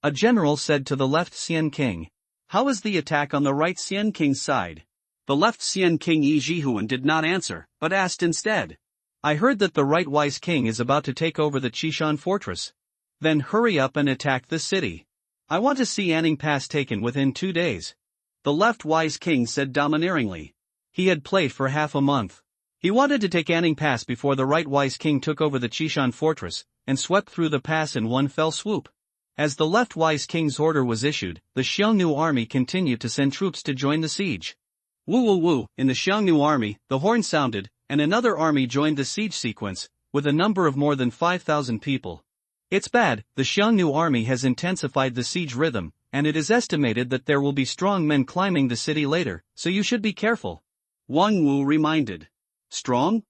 A general said to the left Xian king. How is the attack on the right Xian king's side? The left Xian king Yi Jihuan did not answer, but asked instead. I heard that the right wise king is about to take over the Qishan fortress. Then hurry up and attack the city. I want to see Anning Pass taken within 2 days. The left wise king said domineeringly. He had played for half a month. He wanted to take Anning Pass before the right wise king took over the Qishan fortress, and swept through the pass in one fell swoop. As the left wise king's order was issued, the Xiongnu army continued to send troops to join the siege. Woo woo woo, in the Xiongnu army, the horn sounded, and another army joined the siege sequence, with a number of more than 5,000 people. It's bad, the Xiongnu army has intensified the siege rhythm, and it is estimated that there will be strong men climbing the city later, so you should be careful. Wang Wu reminded. Strong?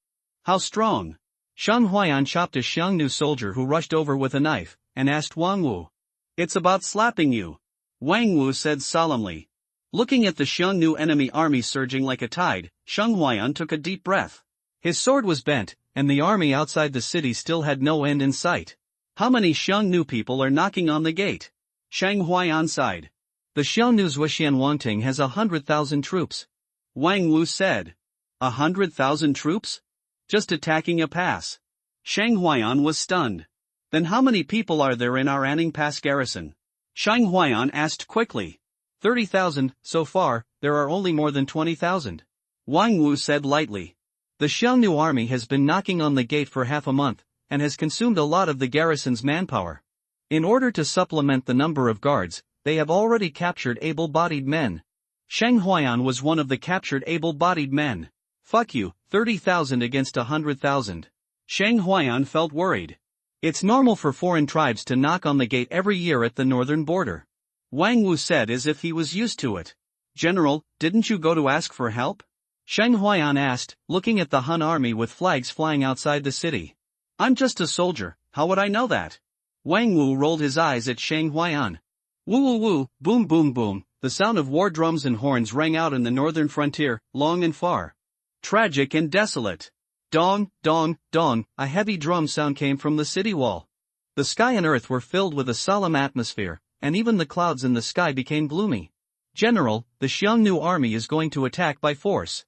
How strong? Sheng Huayan chopped a Xiongnu soldier who rushed over with a knife, and asked Wang Wu. It's about slapping you. Wang Wu said solemnly. Looking at the Xiongnu enemy army surging like a tide, Sheng Huayan took a deep breath. His sword was bent, and the army outside the city still had no end in sight. How many Xiongnu people are knocking on the gate? Sheng Huayan sighed. The Xiongnu's Wuxian Wangting has 100,000 troops. Wang Wu said. 100,000 troops? Just attacking a pass. Sheng Huayan was stunned. Then how many people are there in our Anning Pass garrison? Sheng Huayan asked quickly. 30,000, so far, there are only more than 20,000. Wang Wu said lightly. The Xiongnu army has been knocking on the gate for half a month, and has consumed a lot of the garrison's manpower. In order to supplement the number of guards, they have already captured able-bodied men. Sheng Huayan was one of the captured able-bodied men. Fuck you, 30,000 against 100,000. Sheng Huayan felt worried. It's normal for foreign tribes to knock on the gate every year at the northern border. Wang Wu said as if he was used to it. General, didn't you go to ask for help? Sheng Huayan asked, looking at the Han army with flags flying outside the city. I'm just a soldier, how would I know that? Wang Wu rolled his eyes at Sheng Huayan. Woo woo woo, boom boom boom, the sound of war drums and horns rang out in the northern frontier, long and far. Tragic and desolate. Dong, dong, dong, a heavy drum sound came from the city wall. The sky and earth were filled with a solemn atmosphere, and even the clouds in the sky became gloomy. General, the Xiongnu army is going to attack by force.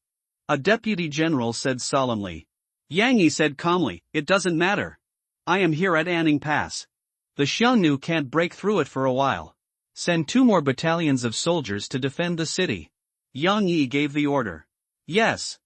A deputy general said solemnly. Yang Yi said calmly, it doesn't matter. I am here at Anning Pass. The Xiongnu can't break through it for a while. Send 2 more battalions of soldiers to defend the city. Yang Yi gave the order. Yes.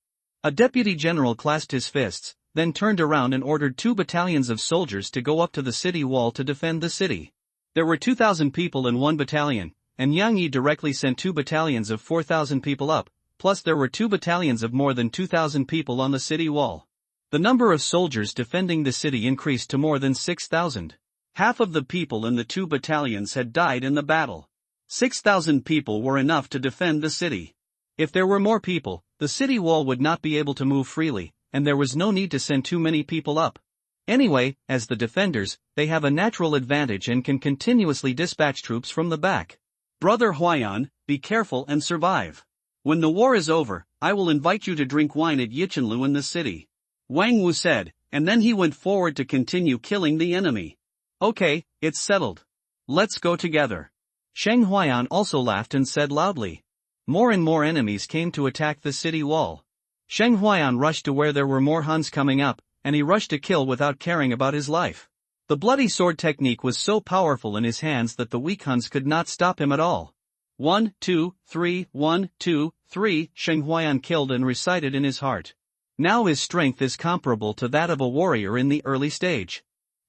A deputy general clasped his fists, then turned around and ordered 2 battalions of soldiers to go up to the city wall to defend the city. There were 2,000 people in one battalion, and Yang Yi directly sent 2 battalions of 4,000 people up, plus there were 2 battalions of more than 2,000 people on the city wall. The number of soldiers defending the city increased to more than 6,000. Half of the people in the 2 battalions had died in the battle. 6,000 people were enough to defend the city. If there were more people, the city wall would not be able to move freely, and there was no need to send too many people up. Anyway, as the defenders, they have a natural advantage and can continuously dispatch troops from the back. Brother Huayan, be careful and survive. When the war is over, I will invite you to drink wine at Yichenlu in the city. Wang Wu said, and then he went forward to continue killing the enemy. Okay, it's settled. Let's go together. Sheng Huayan also laughed and said loudly. More and more enemies came to attack the city wall. Sheng Huayan rushed to where there were more Huns coming up, and he rushed to kill without caring about his life. The bloody sword technique was so powerful in his hands that the weak Huns could not stop him at all. 1, 2, 3, 1, 2, 3, Sheng Huayan killed and recited in his heart. Now his strength is comparable to that of a warrior in the early stage.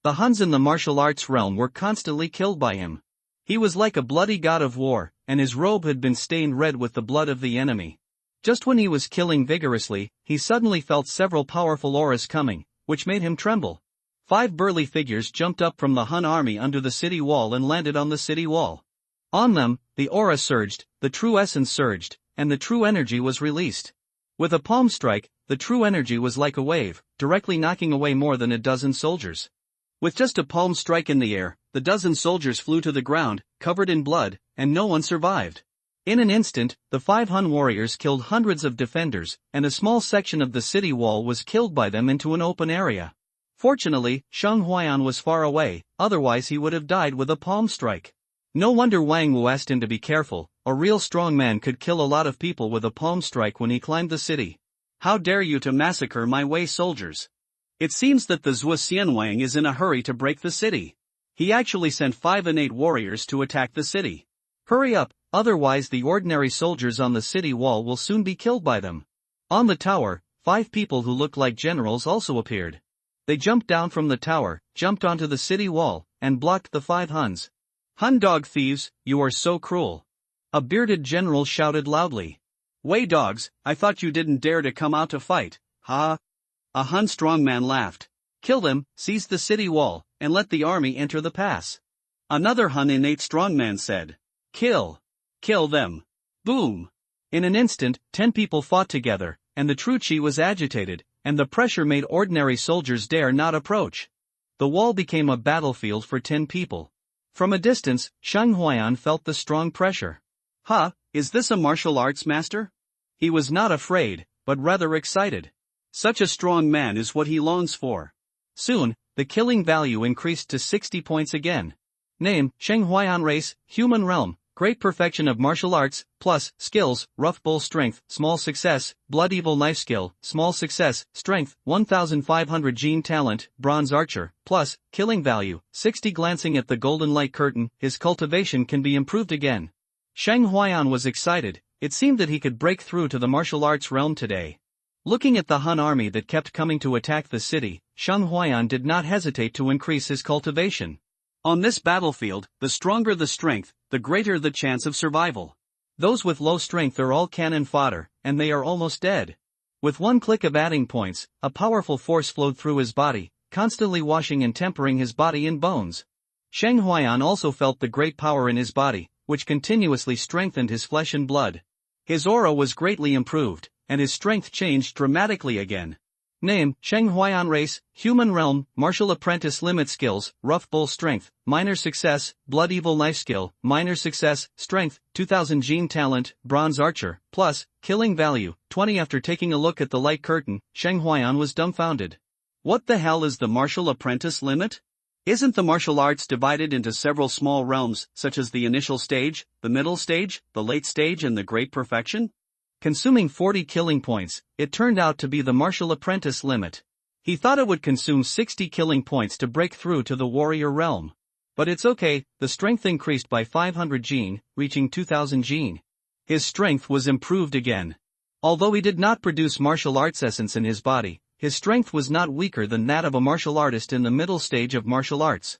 The Huns in the martial arts realm were constantly killed by him. He was like a bloody god of war, and his robe had been stained red with the blood of the enemy. Just when he was killing vigorously, he suddenly felt several powerful auras coming, which made him tremble. 5 burly figures jumped up from the Hun army under the city wall and landed on the city wall. On them, the aura surged, the true essence surged, and the true energy was released. With a palm strike, the true energy was like a wave, directly knocking away more than a dozen soldiers. With just a palm strike in the air, the dozen soldiers flew to the ground, covered in blood, and no one survived. In an instant, the 5 Hun warriors killed hundreds of defenders, and a small section of the city wall was killed by them into an open area. Fortunately, Sheng Huayan was far away, otherwise he would have died with a palm strike. No wonder Wang Wu asked him to be careful. A real strong man could kill a lot of people with a palm strike when he climbed the city. How dare you to massacre my Wei soldiers? It seems that the Zhuo Xianwang is in a hurry to break the city. He actually sent 5 innate warriors to attack the city. Hurry up, otherwise the ordinary soldiers on the city wall will soon be killed by them. On the tower, 5 people who looked like generals also appeared. They jumped down from the tower, jumped onto the city wall, and blocked the 5 Huns. Hun dog thieves, you are so cruel. A bearded general shouted loudly. Wei dogs, I thought you didn't dare to come out to fight, ha? A Hun strongman laughed. Kill them, seize the city wall, and let the army enter the pass. Another Hun innate strongman said. Kill. Kill them. Boom. In an instant, 10 people fought together, and the true Qi was agitated, and the pressure made ordinary soldiers dare not approach. The wall became a battlefield for 10 people. From a distance, Sheng Huayan felt the strong pressure. Is this a martial arts master? He was not afraid, but rather excited. Such a strong man is what he longs for. Soon, the killing value increased to 60 points again. Name, Sheng Huayan race, human realm, great perfection of martial arts, plus, skills, rough bull strength, small success, blood evil knife skill, small success, strength, 1500 gene talent, bronze archer, plus, killing value, 60 glancing at the golden light curtain, his cultivation can be improved again. Sheng Huayan was excited, it seemed that he could break through to the martial arts realm today. Looking at the Han army that kept coming to attack the city, Sheng Huayan did not hesitate to increase his cultivation. On this battlefield, the stronger the strength, the greater the chance of survival. Those with low strength are all cannon fodder, and they are almost dead. With one click of adding points, a powerful force flowed through his body, constantly washing and tempering his body in bones. Sheng Huayan also felt the great power in his body, which continuously strengthened his flesh and blood. His aura was greatly improved, and his strength changed dramatically again. Name: Sheng Huayan Race, Human Realm, Martial Apprentice. Limit: Skills: Rough Bull Strength, Minor Success, Blood Evil Knife Skill, Minor Success, Strength, 2000. Gene Talent, Bronze Archer, Plus, Killing Value, 20. After taking a look at the light curtain, Sheng Huayan was dumbfounded. What the hell is the Martial Apprentice limit? Isn't the martial arts divided into several small realms, such as the initial stage, the middle stage, the late stage and the great perfection? Consuming 40 killing points, it turned out to be the Martial Apprentice limit. He thought it would consume 60 killing points to break through to the warrior realm. But it's okay, the strength increased by 500 gene, reaching 2000 gene. His strength was improved again. Although he did not produce martial arts essence in his body, his strength was not weaker than that of a martial artist in the middle stage of martial arts.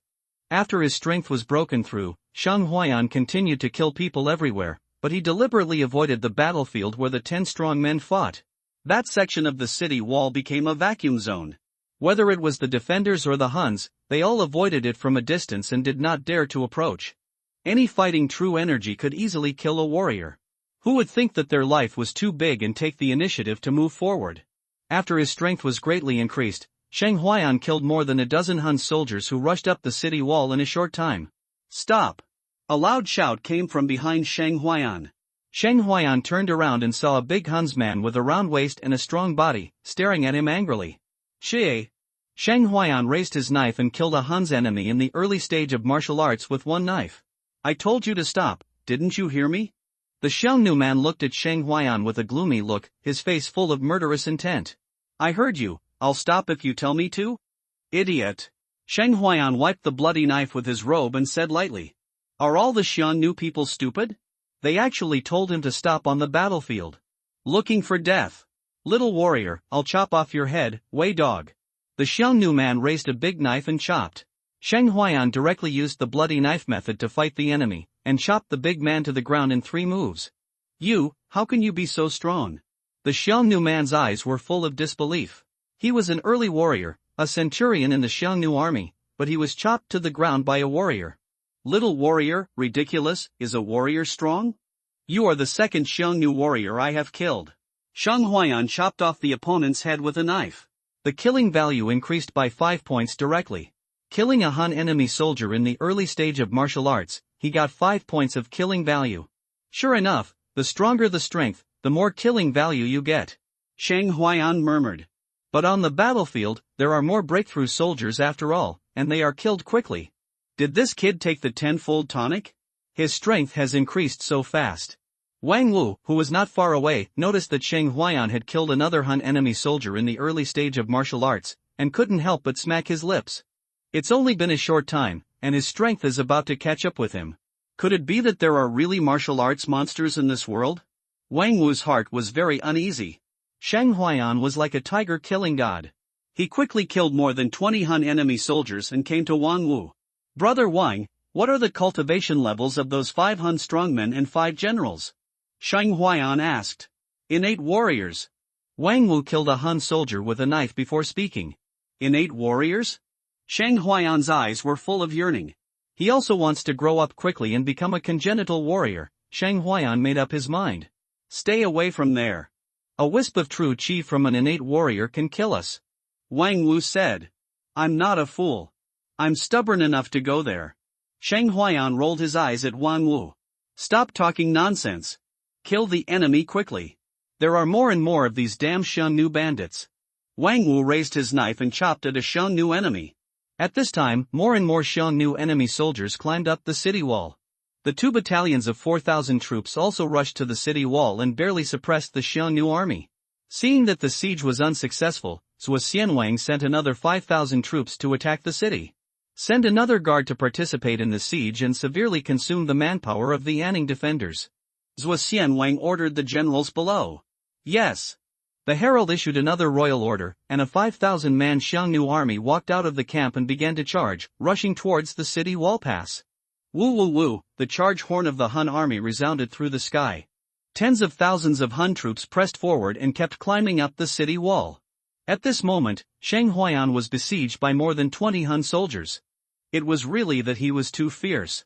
After his strength was broken through, Sheng Huayan continued to kill people everywhere, but he deliberately avoided the battlefield where the 10 strong men fought. That section of the city wall became a vacuum zone. Whether it was the defenders or the Huns, they all avoided it from a distance and did not dare to approach. Any fighting true energy could easily kill a warrior. Who would think that their life was too big and take the initiative to move forward? After his strength was greatly increased, Sheng Huayan killed more than a dozen Hun soldiers who rushed up the city wall in a short time. Stop! A loud shout came from behind Sheng Huayan. Sheng Huayan turned around and saw a big Hunsman with a round waist and a strong body, staring at him angrily. Xie! Sheng Huayan raised his knife and killed a Hun's enemy in the early stage of martial arts with one knife. I told you to stop, didn't you hear me? The Xiongnu man looked at Sheng Huayan with a gloomy look, his face full of murderous intent. I heard you, I'll stop if you tell me to? Idiot! Sheng Huayan wiped the bloody knife with his robe and said lightly. Are all the Xiongnu people stupid? They actually told him to stop on the battlefield. Looking for death. Little warrior, I'll chop off your head, Wei dog. The Xiongnu man raised a big knife and chopped. Sheng Huayan directly used the bloody knife method to fight the enemy, and chopped the big man to the ground in 3 moves. You, how can you be so strong? The Xiongnu man's eyes were full of disbelief. He was an early warrior, a centurion in the Xiongnu army, but he was chopped to the ground by a warrior. Little warrior, ridiculous, is a warrior strong? You are the second Xiongnu warrior I have killed. Sheng Huayan chopped off the opponent's head with a knife. The killing value increased by 5 points directly. Killing a Hun enemy soldier in the early stage of martial arts, he got 5 points of killing value. Sure enough, the stronger the strength, the more killing value you get. Sheng Huayan murmured. But on the battlefield, there are more breakthrough soldiers after all, and they are killed quickly. Did this kid take the 10-fold tonic? His strength has increased so fast. Wang Wu, who was not far away, noticed that Sheng Huayan had killed another Hun enemy soldier in the early stage of martial arts, and couldn't help but smack his lips. It's only been a short time, and his strength is about to catch up with him. Could it be that there are really martial arts monsters in this world? Wang Wu's heart was very uneasy. Sheng Huayan was like a tiger killing god. He quickly killed more than 20 Hun enemy soldiers and came to Wang Wu. Brother Wang, what are the cultivation levels of those 5 Hun strongmen and 5 generals? Sheng Huayan asked. Innate warriors. Wang Wu killed a Hun soldier with a knife before speaking. Innate warriors? Sheng Huayan's eyes were full of yearning. He also wants to grow up quickly and become a congenital warrior. Sheng Huayan made up his mind. Stay away from there. A wisp of true chi from an innate warrior can kill us. Wang Wu said. I'm not a fool. I'm stubborn enough to go there. Sheng Huayan rolled his eyes at Wang Wu. Stop talking nonsense. Kill the enemy quickly. There are more and more of these damn Xiongnu bandits. Wang Wu raised his knife and chopped at a Xiongnu enemy. At this time, more and more Xiongnu enemy soldiers climbed up the city wall. The 2 battalions of 4,000 troops also rushed to the city wall and barely suppressed the Xiongnu army. Seeing that the siege was unsuccessful, Zhuo Xianwang sent another 5,000 troops to attack the city. Send another guard to participate in the siege and severely consume the manpower of the Anning defenders. Zhuo Xianwang ordered the generals below. Yes. The herald issued another royal order, and a 5,000-man Xiongnu army walked out of the camp and began to charge, rushing towards the city wall pass. Woo woo woo, the charge horn of the Hun army resounded through the sky. Tens of thousands of Hun troops pressed forward and kept climbing up the city wall. At this moment, Sheng Huayan was besieged by more than 20 Hun soldiers. It was really that he was too fierce.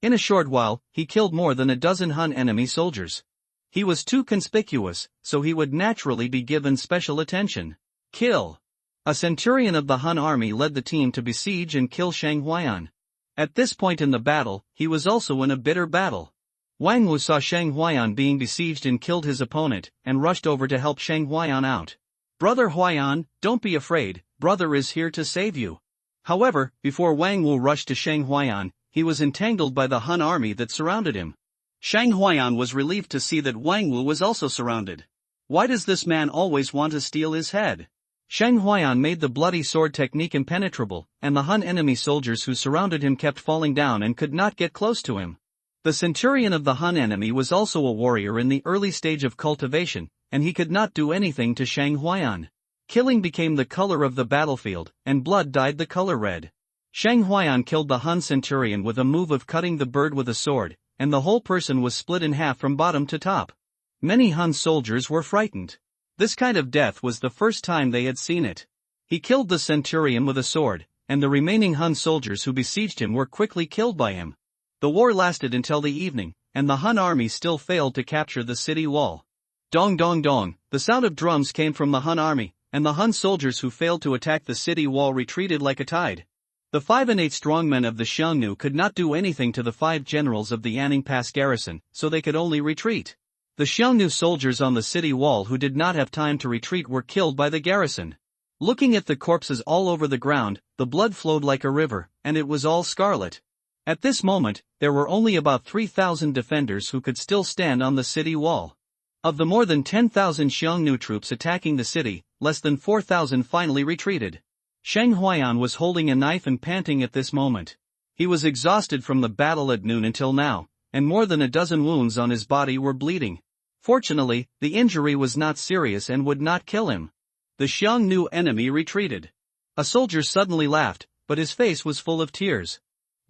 In a short while, he killed more than a dozen Han enemy soldiers. He was too conspicuous, so he would naturally be given special attention. Kill. A centurion of the Han army led the team to besiege and kill Shang Huayan. At this point in the battle, he was also in a bitter battle. Wang Wu saw Shang Huayan being besieged and killed his opponent, and rushed over to help Shang Huayan out. "Brother Huayan, don't be afraid, brother is here to save you." However, before Wang Wu rushed to Shang Huayan, he was entangled by the Han army that surrounded him. Shang Huayan was relieved to see that Wang Wu was also surrounded. Why does this man always want to steal his head? Shang Huayan made the bloody sword technique impenetrable, and the Han enemy soldiers who surrounded him kept falling down and could not get close to him. The centurion of the Han enemy was also a warrior in the early stage of cultivation, and he could not do anything to Shang Huayan. Killing became the color of the battlefield, and blood dyed the color red. Shang Huayan killed the Han centurion with a move of cutting the bird with a sword, and the whole person was split in half from bottom to top. Many Han soldiers were frightened. This kind of death was the first time they had seen it. He killed the centurion with a sword, and the remaining Han soldiers who besieged him were quickly killed by him. The war lasted until the evening, and the Han army still failed to capture the city wall. Dong dong dong, the sound of drums came from the Han army, and the Han soldiers who failed to attack the city wall retreated like a tide. The 5 and 8 strongmen of the Xiongnu could not do anything to the 5 generals of the Yanning Pass garrison, so they could only retreat. The Xiongnu soldiers on the city wall who did not have time to retreat were killed by the garrison. Looking at the corpses all over the ground, the blood flowed like a river, and it was all scarlet. At this moment, there were only about 3,000 defenders who could still stand on the city wall. Of the more than 10,000 Xiongnu troops attacking the city, less than 4,000 finally retreated. Shang Huayan was holding a knife and panting at this moment. He was exhausted from the battle at noon until now, and more than a dozen wounds on his body were bleeding. Fortunately, the injury was not serious and would not kill him. The Xiongnu enemy retreated. A soldier suddenly laughed, but his face was full of tears.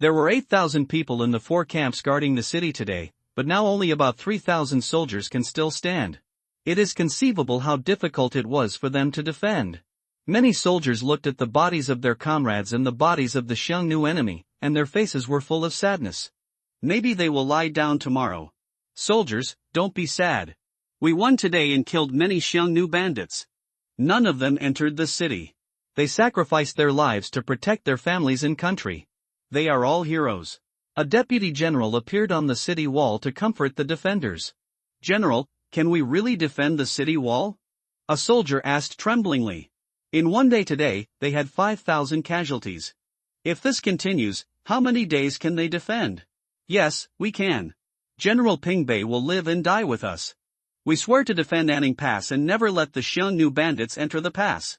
There were 8,000 people in the 4 camps guarding the city today, but now only about 3,000 soldiers can still stand. It is conceivable how difficult it was for them to defend. Many soldiers looked at the bodies of their comrades and the bodies of the Xiongnu enemy, and their faces were full of sadness. Maybe they will lie down tomorrow. Soldiers, don't be sad. We won today and killed many Xiongnu bandits. None of them entered the city. They sacrificed their lives to protect their families and country. They are all heroes. A deputy general appeared on the city wall to comfort the defenders. "General, can we really defend the city wall?" A soldier asked tremblingly. "In one day today, they had 5,000 casualties. If this continues, how many days can they defend?" "Yes, we can. General Pingbei will live and die with us. We swear to defend Anning Pass and never let the Xiongnu bandits enter the pass,"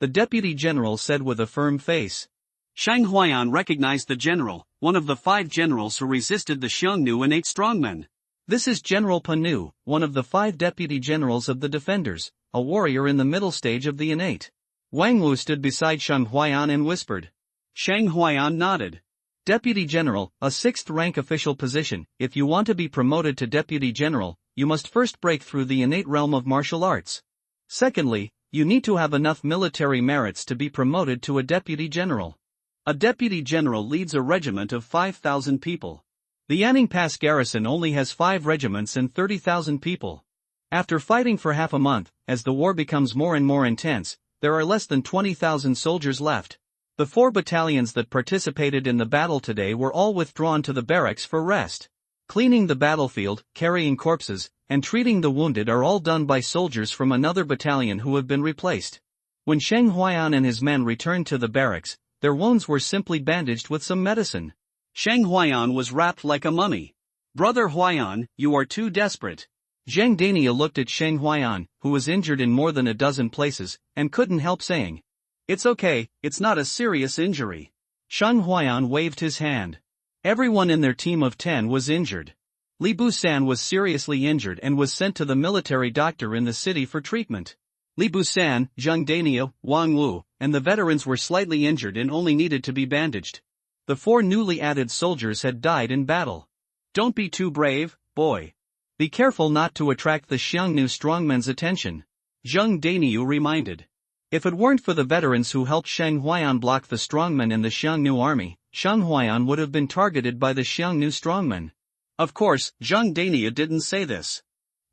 the deputy general said with a firm face. Shang Huayan recognized the general, one of the 5 generals who resisted the Xiongnu and 8 strongmen. "This is General Panu, one of the 5 deputy generals of the defenders, a warrior in the middle stage of the innate." Wang Wu stood beside Shang Huayan and whispered. Shang Huayan nodded. "Deputy General, a 6th rank official position. If you want to be promoted to Deputy General, you must first break through the innate realm of martial arts. Secondly, you need to have enough military merits to be promoted to a Deputy General. A Deputy General leads a regiment of 5,000 people. The Yanning Pass garrison only has 5 regiments and 30,000 people. After fighting for half a month, as the war becomes more and more intense, there are less than 20,000 soldiers left. The 4 battalions that participated in the battle today were all withdrawn to the barracks for rest. Cleaning the battlefield, carrying corpses, and treating the wounded are all done by soldiers from another battalion who have been replaced. When Shang Huayan and his men returned to the barracks, their wounds were simply bandaged with some medicine. Shang Huayan was wrapped like a mummy. "Brother Huayan, you are too desperate." Zhang Dania looked at Shang Huayan, who was injured in more than a dozen places, and couldn't help saying, "It's okay, it's not a serious injury." Shang Huayan waved his hand. Everyone in their team of 10 was injured. Li Busan was seriously injured and was sent to the military doctor in the city for treatment. Li Busan, Zhang Dania, Wang Wu, and the veterans were slightly injured and only needed to be bandaged. The 4 newly added soldiers had died in battle. "Don't be too brave, boy. Be careful not to attract the Xiongnu strongmen's attention," Zhang Daniu reminded. If it weren't for the veterans who helped Shang Huayan block the strongmen in the Xiongnu army, Shang Huaiyan would have been targeted by the Xiangnu strongmen. Of course, Zheng Dania didn't say this.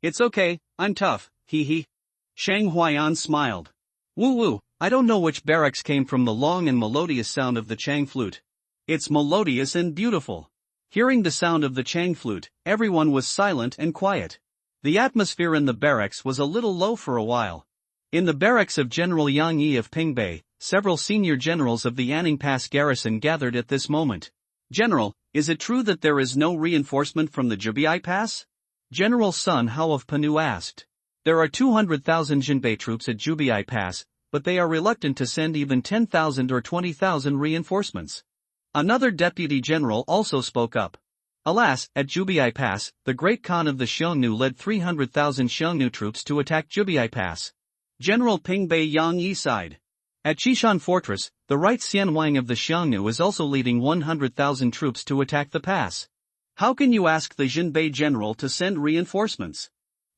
"It's okay, I'm tough, hee hee." Shang Huaiyan smiled. "Woo woo, I don't know which barracks came from the long and melodious sound of the Chang flute. It's melodious and beautiful." Hearing the sound of the Chang flute, everyone was silent and quiet. The atmosphere in the barracks was a little low for a while. In the barracks of General Yang Yi of Pingbei, several senior generals of the Anning Pass garrison gathered at this moment. "General, is it true that there is no reinforcement from the Jubai Pass?" General Sun Hao of Panu asked. "There are 200,000 Jinbei troops at Jubai Pass, but they are reluctant to send even 10,000 or 20,000 reinforcements." Another deputy general also spoke up. "Alas, at Jubai Pass, the great Khan of the Xiongnu led 300,000 Xiongnu troops to attack Jubai Pass." General Pingbei Yang Yi sighed. "At Qishan Fortress, the right Xian Wang of the Xiongnu is also leading 100,000 troops to attack the pass. How can you ask the Jinbei general to send reinforcements?"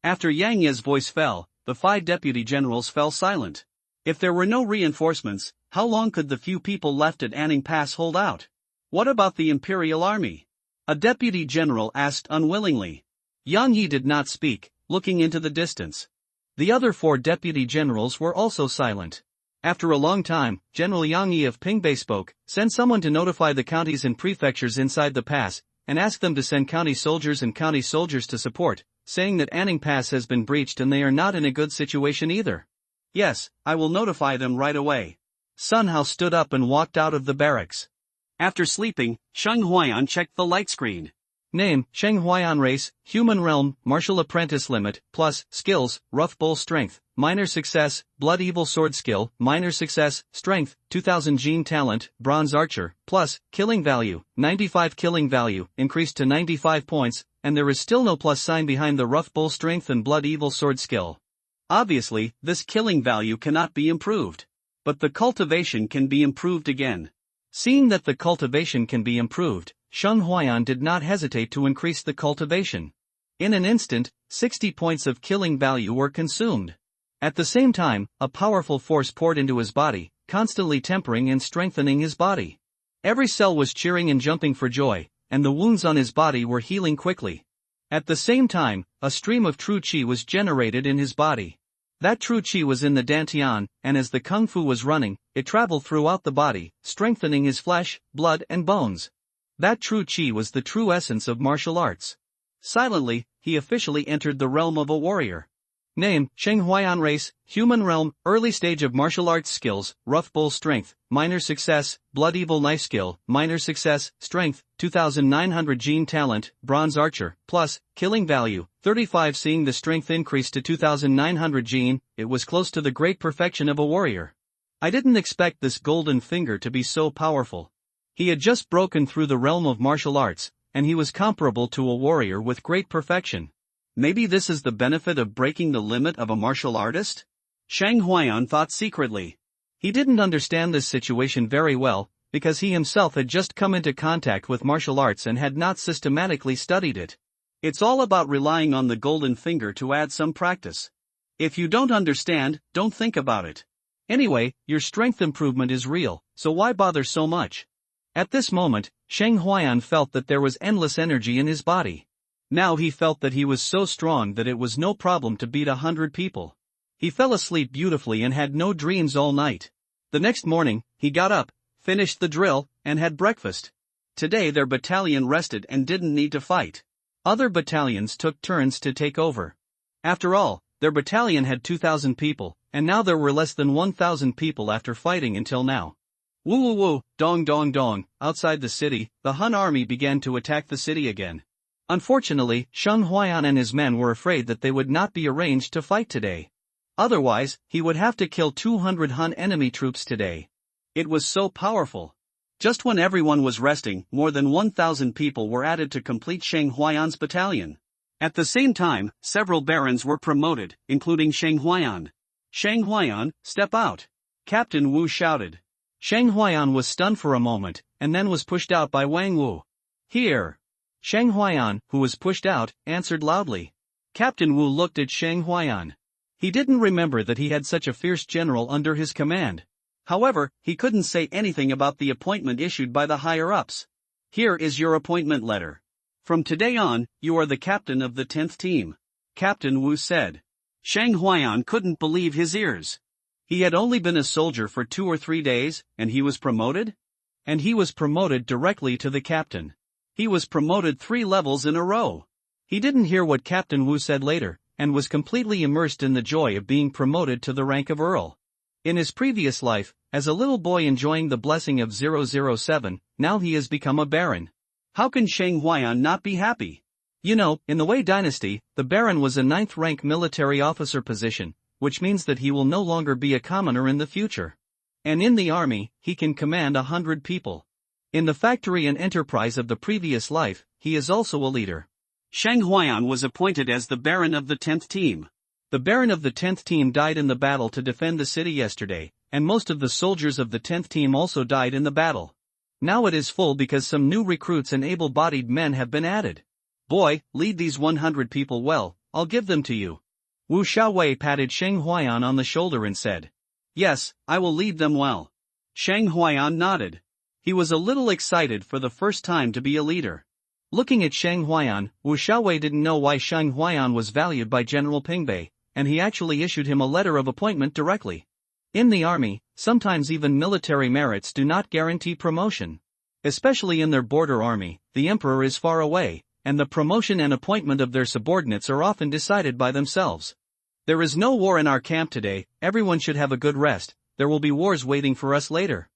After Yang Yi's voice fell, the 5 deputy generals fell silent. If there were no reinforcements, how long could the few people left at Anning Pass hold out? "What about the Imperial Army?" a deputy general asked unwillingly. Yang Yi did not speak, looking into the distance. The other 4 deputy generals were also silent. After a long time, General Yang Yi of Pingbei spoke. "Send someone to notify the counties and prefectures inside the pass, and ask them to send county soldiers to support, saying that Anning Pass has been breached and they are not in a good situation either." "Yes, I will notify them right away." Sun Hao stood up and walked out of the barracks. After sleeping, Shang Huaiyan checked the light screen. Name, Shang Huaiyan race, human realm, martial apprentice limit, plus, skills, rough bull strength, minor success, blood evil sword skill, minor success, strength, 2000 gene talent, bronze archer, plus, killing value, 95 killing value, increased to 95 points, and there is still no plus sign behind the rough bull strength and blood evil sword skill. Obviously, this killing value cannot be improved. But the cultivation can be improved again. Seeing that the cultivation can be improved, Shang Huaiyan did not hesitate to increase the cultivation. In an instant, 60 points of killing value were consumed. At the same time, a powerful force poured into his body, constantly tempering and strengthening his body. Every cell was cheering and jumping for joy, and the wounds on his body were healing quickly. At the same time, a stream of true qi was generated in his body. That true qi was in the dantian, and as the kung fu was running, it traveled throughout the body, strengthening his flesh, blood and bones. That true qi was the true essence of martial arts. Silently, he officially entered the realm of a warrior. Name, Shang Huaiyan race, human realm, early stage of martial arts skills, rough bull strength, minor success, blood evil knife skill, minor success, strength, 2900 gene talent, bronze archer, plus, killing value, 35. Seeing the strength increase to 2900 gene, it was close to the great perfection of a warrior. I didn't expect this golden finger to be so powerful. He had just broken through the realm of martial arts, and he was comparable to a warrior with great perfection. Maybe this is the benefit of breaking the limit of a martial artist? Shang Huaiyan thought secretly. He didn't understand this situation very well, because he himself had just come into contact with martial arts and had not systematically studied it. It's all about relying on the golden finger to add some practice. If you don't understand, don't think about it. Anyway, your strength improvement is real, so why bother so much? At this moment, Shang Huaiyan felt that there was endless energy in his body. Now he felt that he was so strong that it was no problem to beat 100 people. He fell asleep beautifully and had no dreams all night. The next morning, he got up, finished the drill, and had breakfast. Today their battalion rested and didn't need to fight. Other battalions took turns to take over. After all, their battalion had 2,000 people, and now there were less than 1,000 people after fighting until now. Woo woo woo, dong dong dong, outside the city, the Han army began to attack the city again. Unfortunately, Shang Huaiyan and his men were afraid that they would not be arranged to fight today. Otherwise, he would have to kill 200 Han enemy troops today. It was so powerful. Just when everyone was resting, more than 1,000 people were added to complete Shang Huaiyan's battalion. At the same time, several barons were promoted, including Shang Huaiyan. "Shang Huaiyan, step out!" Captain Wu shouted. Shang Huaiyan was stunned for a moment, and then was pushed out by Wang Wu. "Here!" Shang Huaiyan, who was pushed out, answered loudly. Captain Wu looked at Shang Huaiyan. He didn't remember that he had such a fierce general under his command. However, he couldn't say anything about the appointment issued by the higher-ups. Here is your appointment letter. From today on, you are the captain of the 10th team, Captain Wu said. Shang Huayan couldn't believe his ears. He had only been a soldier for 2 or 3 days, and he was promoted? And he was promoted directly to the captain. He was promoted 3 levels in a row. He didn't hear what Captain Wu said later, and was completely immersed in the joy of being promoted to the rank of Earl. In his previous life, as a little boy enjoying the blessing of 007, now he has become a baron. How can Shang Huayan not be happy? You know, in the Wei dynasty, the baron was a 9th rank military officer position, which means that he will no longer be a commoner in the future. And in the army, he can command 100 people. In the factory and enterprise of the previous life, he is also a leader. Shang Huayan was appointed as the baron of the 10th team. The baron of the 10th team died in the battle to defend the city yesterday, and most of the soldiers of the 10th team also died in the battle. Now it is full because some new recruits and able-bodied men have been added. Boy, lead these 100 people well, I'll give them to you. Wu Xiaowei patted Shang Huayan on the shoulder and said. Yes, I will lead them well. Shang Huayan nodded. He was a little excited for the first time to be a leader. Looking at Shang Huayan, Wu Xiaowei didn't know why Shang Huayan was valued by General Pingbei, and he actually issued him a letter of appointment directly. In the army, sometimes even military merits do not guarantee promotion. Especially in their border army, the emperor is far away, and the promotion and appointment of their subordinates are often decided by themselves. There is no war in our camp today, everyone should have a good rest, there will be wars waiting for us later.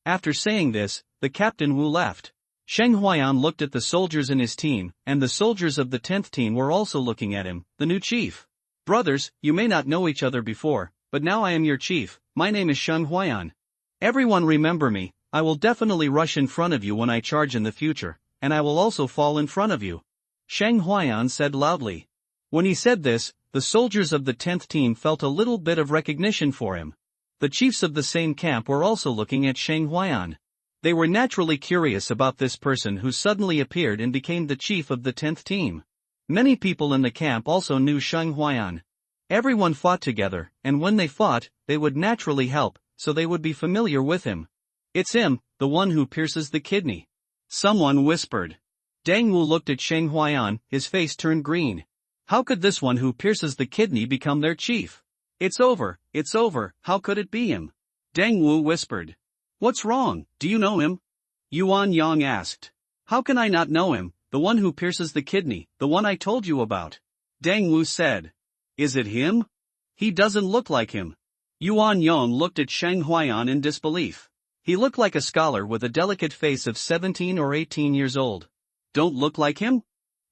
After saying this, the Captain Wu left. Shang Huayan looked at the soldiers in his team, and the soldiers of the 10th team were also looking at him, the new chief. Brothers, you may not know each other before, but now I am your chief, my name is Shang Huayan. Everyone remember me, I will definitely rush in front of you when I charge in the future, and I will also fall in front of you. Shang Huayan said loudly. When he said this, the soldiers of the 10th team felt a little bit of recognition for him. The chiefs of the same camp were also looking at Shang Huayan. They were naturally curious about this person who suddenly appeared and became the chief of the 10th team. Many people in the camp also knew Shang Huayan. Everyone fought together, and when they fought, they would naturally help, so they would be familiar with him. It's him, the one who pierces the kidney. Someone whispered. Dang Wu looked at Shang Huayan, his face turned green. How could this one who pierces the kidney become their chief? It's over, how could it be him? Dang Wu whispered. What's wrong, do you know him? Yuan Yang asked. How can I not know him, the one who pierces the kidney, the one I told you about? Dang Wu said. Is it him? He doesn't look like him. Yuan Yang looked at Shang Huayan in disbelief. He looked like a scholar with a delicate face of 17 or 18 years old. Don't look like him?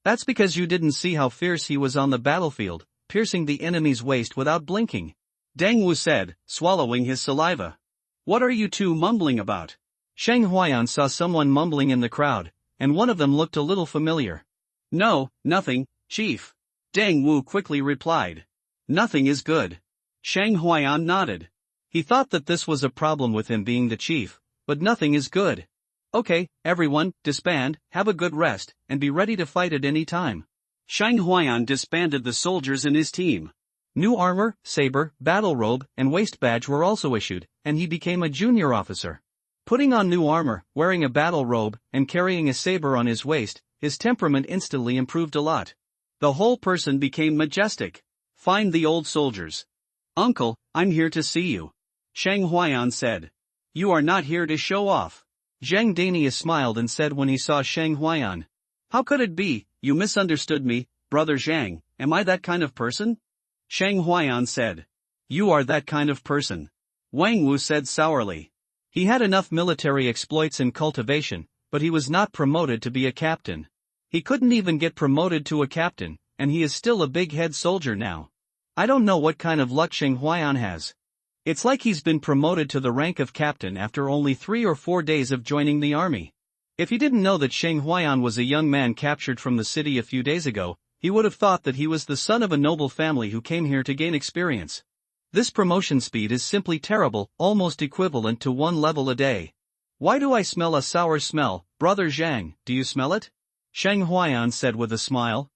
That's because you didn't see how fierce he was on the battlefield, piercing the enemy's waist without blinking. Dang Wu said, swallowing his saliva. What are you two mumbling about? Shang Huayan saw someone mumbling in the crowd, and one of them looked a little familiar. No, nothing, chief. Dang Wu quickly replied. Nothing is good. Shang Huayan nodded. He thought that this was a problem with him being the chief, but nothing is good. Okay, everyone, disband, have a good rest, and be ready to fight at any time. Shang Huayan disbanded the soldiers in his team. New armor, saber, battle robe, and waist badge were also issued, and he became a junior officer. Putting on new armor, wearing a battle robe, and carrying a saber on his waist, his temperament instantly improved a lot. The whole person became majestic. Find the old soldiers. Uncle, I'm here to see you. Shang Huayan said. You are not here to show off. Zhang Dania smiled and said when he saw Shang Huayan. How could it be, you misunderstood me, brother Zhang, am I that kind of person? Shang Huayan said. You are that kind of person. Wang Wu said sourly. He had enough military exploits and cultivation, but he was not promoted to be a captain. He couldn't even get promoted to a captain, and he is still a big head soldier now. I don't know what kind of luck Shang Huayan has. It's like he's been promoted to the rank of captain after only 3 or 4 days of joining the army. If he didn't know that Shang Huayan was a young man captured from the city a few days ago, he would have thought that he was the son of a noble family who came here to gain experience. This promotion speed is simply terrible, almost equivalent to 1 level a day. Why do I smell a sour smell, brother Zhang, do you smell it? Shang Huayan said with a smile.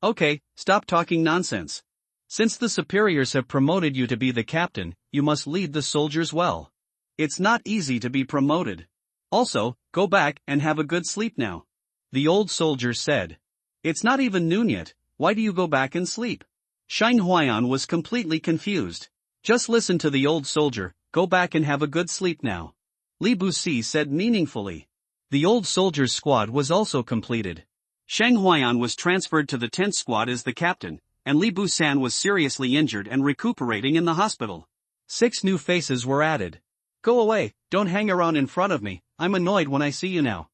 Okay, stop talking nonsense. Since the superiors have promoted you to be the captain, you must lead the soldiers well. It's not easy to be promoted. Also, go back and have a good sleep now. The old soldier said. It's not even noon yet, why do you go back and sleep? Shang Huayan was completely confused. Just listen to the old soldier, go back and have a good sleep now. Li Busi said meaningfully. The old soldier's squad was also completed. Shang Huayan was transferred to the 10th squad as the captain, and Li Busan was seriously injured and recuperating in the hospital. 6 new faces were added. Go away, don't hang around in front of me, I'm annoyed when I see you now.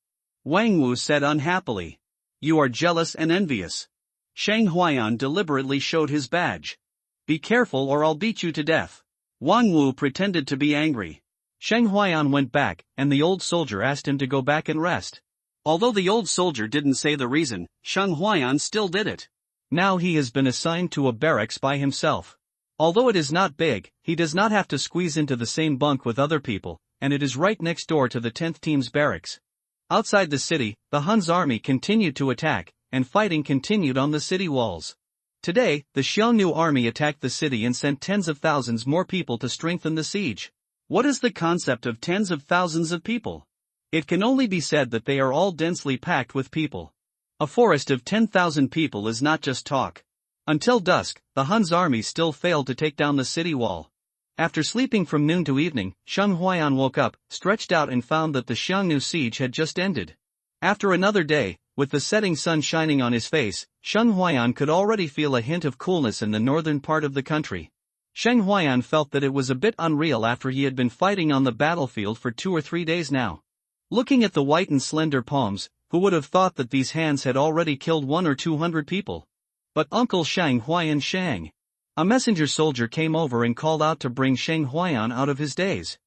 Wang Wu said unhappily. You are jealous and envious. Shang Huayan deliberately showed his badge. Be careful or I'll beat you to death. Wang Wu pretended to be angry. Shang Huayan went back, and the old soldier asked him to go back and rest. Although the old soldier didn't say the reason, Shang Huayan still did it. Now he has been assigned to a barracks by himself. Although it is not big, he does not have to squeeze into the same bunk with other people, and it is right next door to the 10th team's barracks. Outside the city, the Hun's army continued to attack, and fighting continued on the city walls. Today, the Xiongnu army attacked the city and sent tens of thousands more people to strengthen the siege. What is the concept of tens of thousands of people? It can only be said that they are all densely packed with people. A forest of 10,000 people is not just talk. Until dusk, the Hun's army still failed to take down the city wall. After sleeping from noon to evening, Shang Huayan woke up, stretched out and found that the Xiongnu siege had just ended. After another day, with the setting sun shining on his face, Shang Huayan could already feel a hint of coolness in the northern part of the country. Shang Huayan felt that it was a bit unreal after he had been fighting on the battlefield for 2 or 3 days now. Looking at the white and slender palms, who would have thought that these hands had already killed 100 or 200 people? But Uncle Shang Huayan Shang. A messenger soldier came over and called out to bring Shang Huayan out of his daze.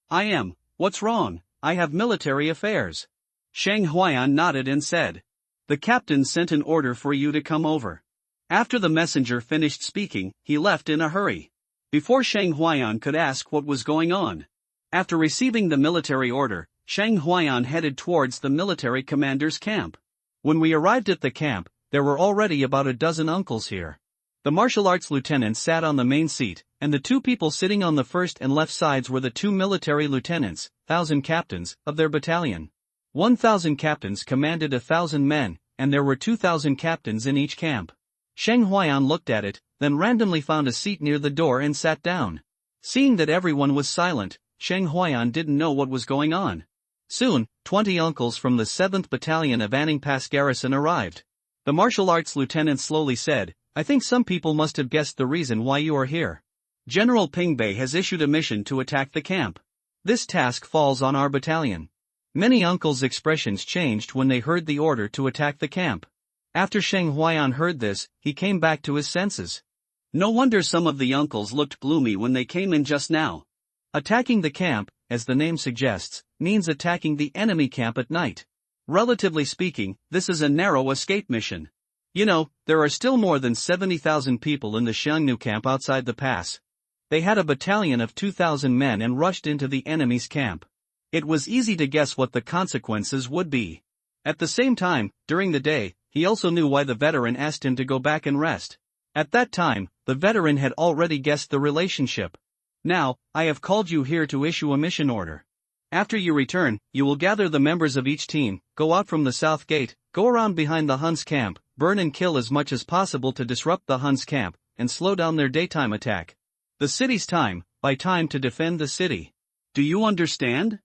I am, what's wrong? I have military affairs. Shang Huayan nodded and said. The captain sent an order for you to come over. After the messenger finished speaking, he left in a hurry. Before Shang Huayan could ask what was going on. After receiving the military order, Shang Huayan headed towards the military commander's camp. When we arrived at the camp, there were already about a dozen uncles here. The martial arts lieutenant sat on the main seat, and the 2 people sitting on the first and left sides were the 2 military lieutenants, 1,000 captains, of their battalion. 1,000 captains commanded 1,000 men, and there were 2,000 captains in each camp. Shang Huayan looked at it, then randomly found a seat near the door and sat down. Seeing that everyone was silent, Shang Huayan didn't know what was going on. Soon, 20 uncles from the 7th Battalion of Anning Pass Garrison arrived. The martial arts lieutenant slowly said, I think some people must have guessed the reason why you are here. General Pingbei has issued a mission to attack the camp. This task falls on our battalion. Many uncles' expressions changed when they heard the order to attack the camp. After Shang Huayan heard this, he came back to his senses. No wonder some of the uncles looked gloomy when they came in just now. Attacking the camp, as the name suggests, means attacking the enemy camp at night. Relatively speaking, this is a narrow escape mission. You know, there are still more than 70,000 people in the Xiongnu camp outside the pass. They had a battalion of 2,000 men and rushed into the enemy's camp. It was easy to guess what the consequences would be. At the same time, during the day, he also knew why the veteran asked him to go back and rest. At that time, the veteran had already guessed the relationship. Now, I have called you here to issue a mission order. After you return, you will gather the members of each team, go out from the south gate, go around behind the Hun's camp, burn and kill as much as possible to disrupt the Hun's camp, and slow down their daytime attack. The city's time, by time to defend the city. Do you understand?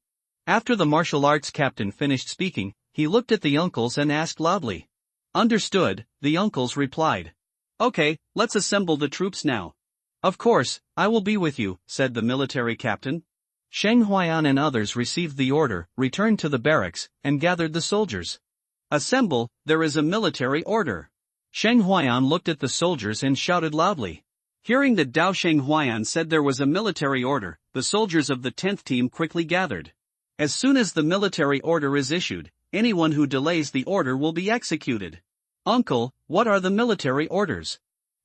After the martial arts captain finished speaking, he looked at the uncles and asked loudly. Understood, the uncles replied. Okay, let's assemble the troops now. Of course, I will be with you, said the military captain. Shang Huayan and others received the order, returned to the barracks, and gathered the soldiers. Assemble, there is a military order. Shang Huayan looked at the soldiers and shouted loudly. Hearing that Dao Shang Huayan said there was a military order, the soldiers of the 10th team quickly gathered. As soon as the military order is issued, anyone who delays the order will be executed. Uncle, what are the military orders?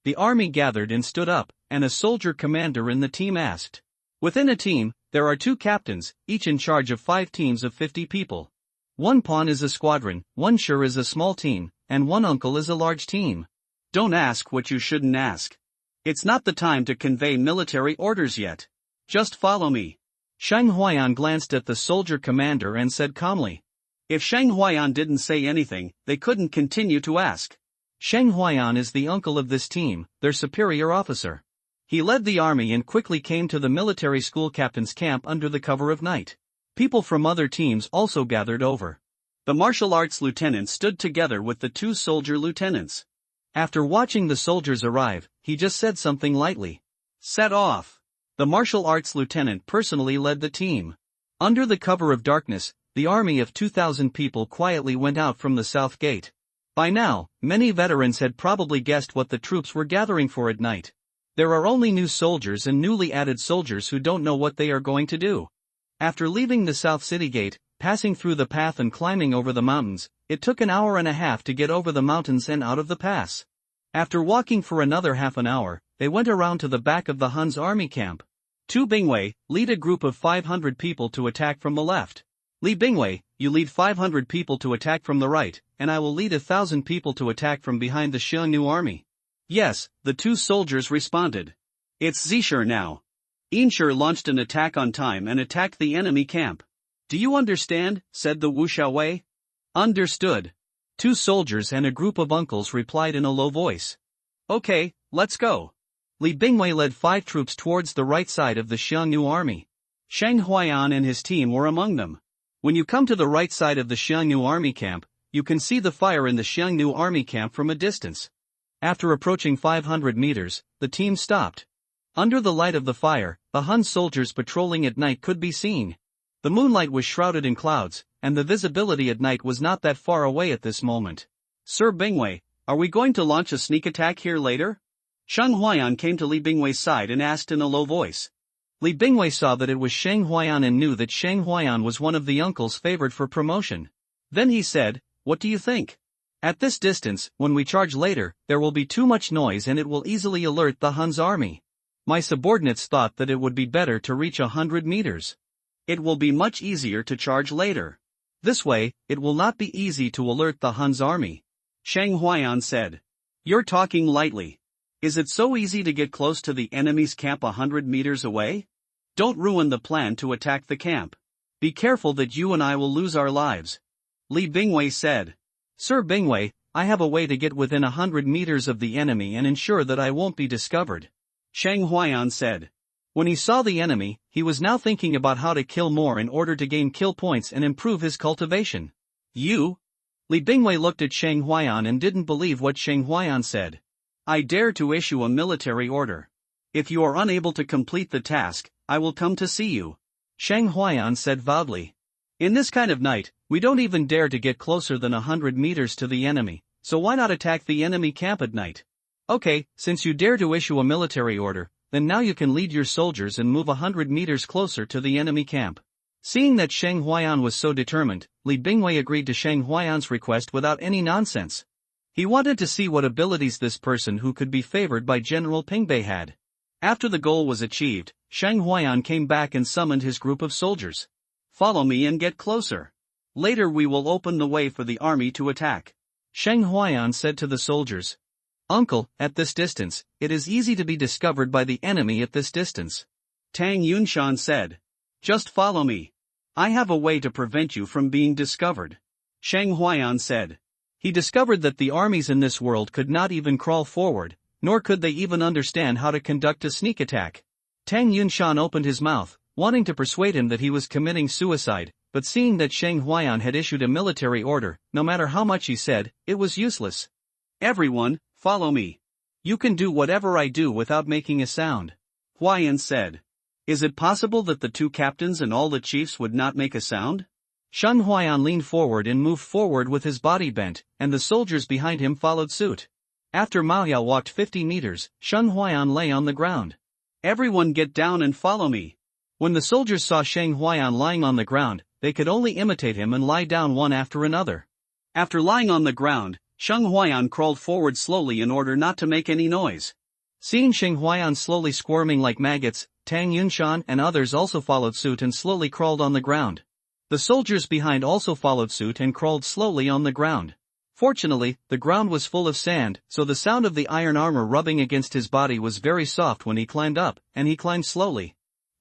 The army gathered and stood up, and a soldier commander in the team asked. Within a team, there are 2 captains, each in charge of 5 teams of 50 people. 1 pawn is a squadron, 1 shur is a small team, and 1 uncle is a large team. Don't ask what you shouldn't ask. It's not the time to convey military orders yet. Just follow me. Shang Huayan glanced at the soldier commander and said calmly. If Shang Huayan didn't say anything, they couldn't continue to ask. Shang Huayan is the uncle of this team, their superior officer. He led the army and quickly came to the military school captain's camp under the cover of night. People from other teams also gathered over. The martial arts lieutenant stood together with the two soldier lieutenants. After watching the soldiers arrive, he just said something lightly. Set off. The martial arts lieutenant personally led the team. Under the cover of darkness, the army of 2,000 people quietly went out from the south gate. By now, many veterans had probably guessed what the troops were gathering for at night. There are only new soldiers and newly added soldiers who don't know what they are going to do. After leaving the south city gate, passing through the path and climbing over the mountains, it took an hour and a half to get over the mountains and out of the pass. After walking for another half an hour, they went around to the back of the Hun's army camp. Tu Bingwei, lead a group of 500 people to attack from the left. Li Bingwei, you lead 500 people to attack from the right, and I will lead 1,000 people to attack from behind the Xiongnu army. Yes, the two soldiers responded. It's Zishur now. Inshur launched an attack on time and attacked the enemy camp. Do you understand? Said the Wu Xiaowei. Understood. Two soldiers and a group of uncles replied in a low voice. Okay, let's go. Li Bingwei led 5 troops towards the right side of the Xiongnu army. Shang Huayan and his team were among them. When you come to the right side of the Xiongnu army camp, you can see the fire in the Xiongnu army camp from a distance. After approaching 500 meters, the team stopped. Under the light of the fire, the Hun soldiers patrolling at night could be seen. The moonlight was shrouded in clouds, and the visibility at night was not that far away at this moment. Sir Bingwei, are we going to launch a sneak attack here later? Shang Huayan came to Li Bingwei's side and asked in a low voice. Li Bingwei saw that it was Shang Huayan and knew that Shang Huayan was one of the uncles favored for promotion. Then he said, what do you think? At this distance, when we charge later, there will be too much noise and it will easily alert the Hun's army. My subordinates thought that it would be better to reach 100 meters. It will be much easier to charge later. This way, it will not be easy to alert the Hun's army. Shang Huayan said. You're talking lightly. Is it so easy to get close to the enemy's camp 100 meters away? Don't ruin the plan to attack the camp. Be careful that you and I will lose our lives. Li Bingwei said. Sir Bingwei, I have a way to get within 100 meters of the enemy and ensure that I won't be discovered. Shang Huayan said. When he saw the enemy, he was now thinking about how to kill more in order to gain kill points and improve his cultivation. You? Li Bingwei looked at Shang Huayan and didn't believe what Shang Huayan said. I dare to issue a military order. If you are unable to complete the task, I will come to see you. Shang Huayan said loudly. In this kind of night, we don't even dare to get closer than 100 meters to the enemy, so why not attack the enemy camp at night? Okay, since you dare to issue a military order, then now you can lead your soldiers and move 100 meters closer to the enemy camp. Seeing that Shang Huayan was so determined, Li Bingwei agreed to Shang Huayan's request without any nonsense. He wanted to see what abilities this person who could be favored by General Pingbei had. After the goal was achieved, Shang Huayan came back and summoned his group of soldiers. Follow me and get closer. Later we will open the way for the army to attack. Shang Huayan said to the soldiers. Uncle, at this distance, it is easy to be discovered by the enemy at this distance. Tang Yunshan said. Just follow me. I have a way to prevent you from being discovered. Shang Huayan said. He discovered that the armies in this world could not even crawl forward, nor could they even understand how to conduct a sneak attack. Tang Yunshan opened his mouth, wanting to persuade him that he was committing suicide, but seeing that Shang Huayan had issued a military order, no matter how much he said, it was useless. Everyone, follow me. You can do whatever I do without making a sound. Huayan said. Is it possible that the two captains and all the chiefs would not make a sound? Shang Huayan leaned forward and moved forward with his body bent, and the soldiers behind him followed suit. After Mao Yao walked 50 meters, Shang Huayan lay on the ground. Everyone get down and follow me. When the soldiers saw Shang Huayan lying on the ground, they could only imitate him and lie down one after another. After lying on the ground, Shang Huayan crawled forward slowly in order not to make any noise. Seeing Shang Huayan slowly squirming like maggots, Tang Yunshan and others also followed suit and slowly crawled on the ground. The soldiers behind also followed suit and crawled slowly on the ground. Fortunately, the ground was full of sand, so the sound of the iron armor rubbing against his body was very soft when he climbed up, and he climbed slowly.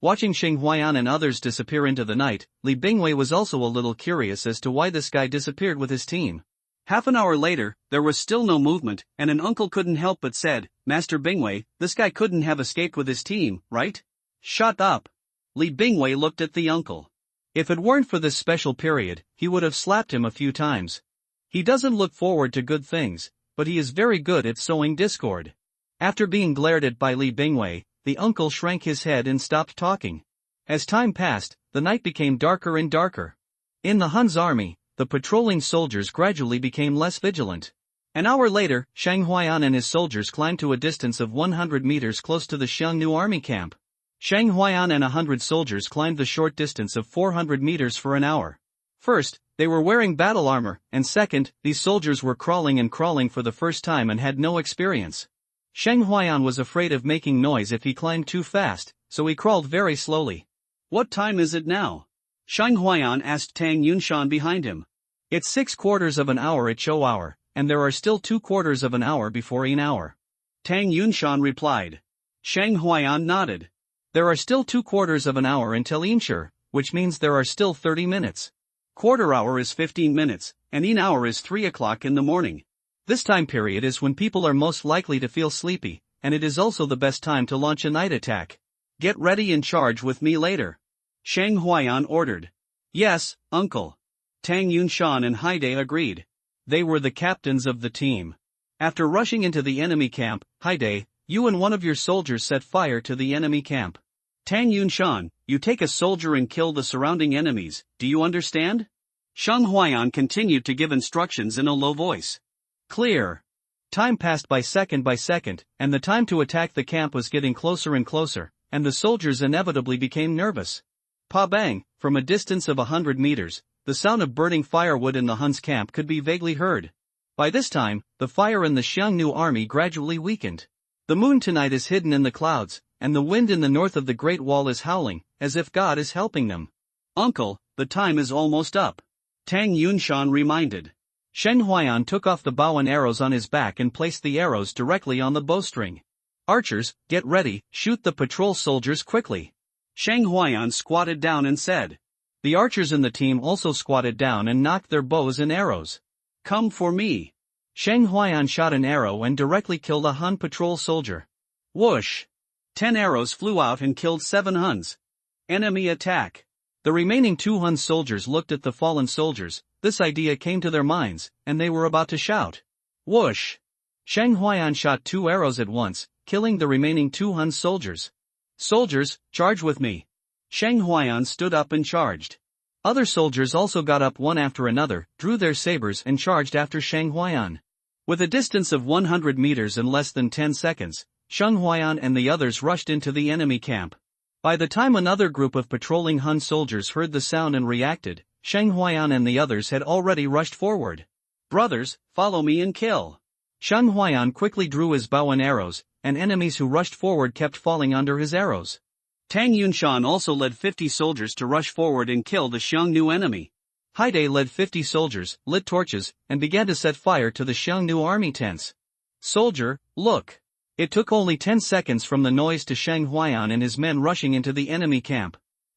Watching Sheng Huayan and others disappear into the night, Li Bingwei was also a little curious as to why this guy disappeared with his team. Half an hour later, there was still no movement, and an uncle couldn't help but said, "Master Bingwei, this guy couldn't have escaped with his team, right?" "Shut up." Li Bingwei looked at the uncle. If it weren't for this special period, he would have slapped him a few times. He doesn't look forward to good things, but he is very good at sowing discord. After being glared at by Li Bingwei, the uncle shrank his head and stopped talking. As time passed, the night became darker and darker. In the Hun's army, the patrolling soldiers gradually became less vigilant. An hour later, Sheng Huayan and his soldiers climbed to a distance of 100 meters close to the Xiongnu army camp. Sheng Huayan and 100 soldiers climbed the short distance of 400 meters for an hour. First, they were wearing battle armor, and second, these soldiers were crawling for the first time and had no experience. Sheng Huayan was afraid of making noise if he climbed too fast, so he crawled very slowly. "What time is it now?" Sheng Huayan asked Tang Yunshan behind him. "It's 6/4 of an hour at Chou hour, and there are still 2/4 of an hour before Yin hour." Tang Yunshan replied. Sheng Huayan nodded. "There are still 2/4 of an hour until Yinshur, which means there are still 30 minutes. Quarter hour is 15 minutes, and Yin hour is 3 o'clock in the morning. This time period is when people are most likely to feel sleepy, and it is also the best time to launch a night attack. Get ready and charge with me later," Sheng Huayan ordered. "Yes, uncle." Tang Yunshan and Haide agreed. They were the captains of the team. After rushing into the enemy camp, "Haide, you and one of your soldiers set fire to the enemy camp. Tang Yunshan, you take a soldier and kill the surrounding enemies, do you understand?" Sheng Huayan continued to give instructions in a low voice. "Clear." Time passed by second, and the time to attack the camp was getting closer and closer, and the soldiers inevitably became nervous. Pa bang, from a distance of 100 meters, the sound of burning firewood in the Hun's camp could be vaguely heard. By this time, the fire in the Xiongnu army gradually weakened. The moon tonight is hidden in the clouds, and the wind in the north of the Great Wall is howling, as if God is helping them. "Uncle, the time is almost up," Tang Yunshan reminded. Sheng Huayan took off the bow and arrows on his back and placed the arrows directly on the bowstring. "Archers, get ready, shoot the patrol soldiers quickly." Sheng Huayan squatted down and said. The archers in the team also squatted down and knocked their bows and arrows. "Come for me." Sheng Huayan shot an arrow and directly killed a Hun patrol soldier. Whoosh! 10 arrows flew out and killed 7 Huns. Enemy attack. The remaining 2 Hun soldiers looked at the fallen soldiers. This idea came to their minds, and they were about to shout. Whoosh! Sheng Huayan shot 2 arrows at once, killing the remaining 2 Hun soldiers. "Soldiers, charge with me." Sheng Huayan stood up and charged. Other soldiers also got up one after another, drew their sabers and charged after Sheng Huayan. With a distance of 100 meters in less than 10 seconds, Sheng Huayan and the others rushed into the enemy camp. By the time another group of patrolling Hun soldiers heard the sound and reacted, Sheng Huayan and the others had already rushed forward. "Brothers, follow me and kill." Sheng Huayan quickly drew his bow and arrows, and enemies who rushed forward kept falling under his arrows. Tang Yunshan also led 50 soldiers to rush forward and kill the Xiongnu enemy. Haide led 50 soldiers, lit torches, and began to set fire to the Xiongnu army tents. "Soldier, look!" It took only 10 seconds from the noise to Sheng Huayan and his men rushing into the enemy camp.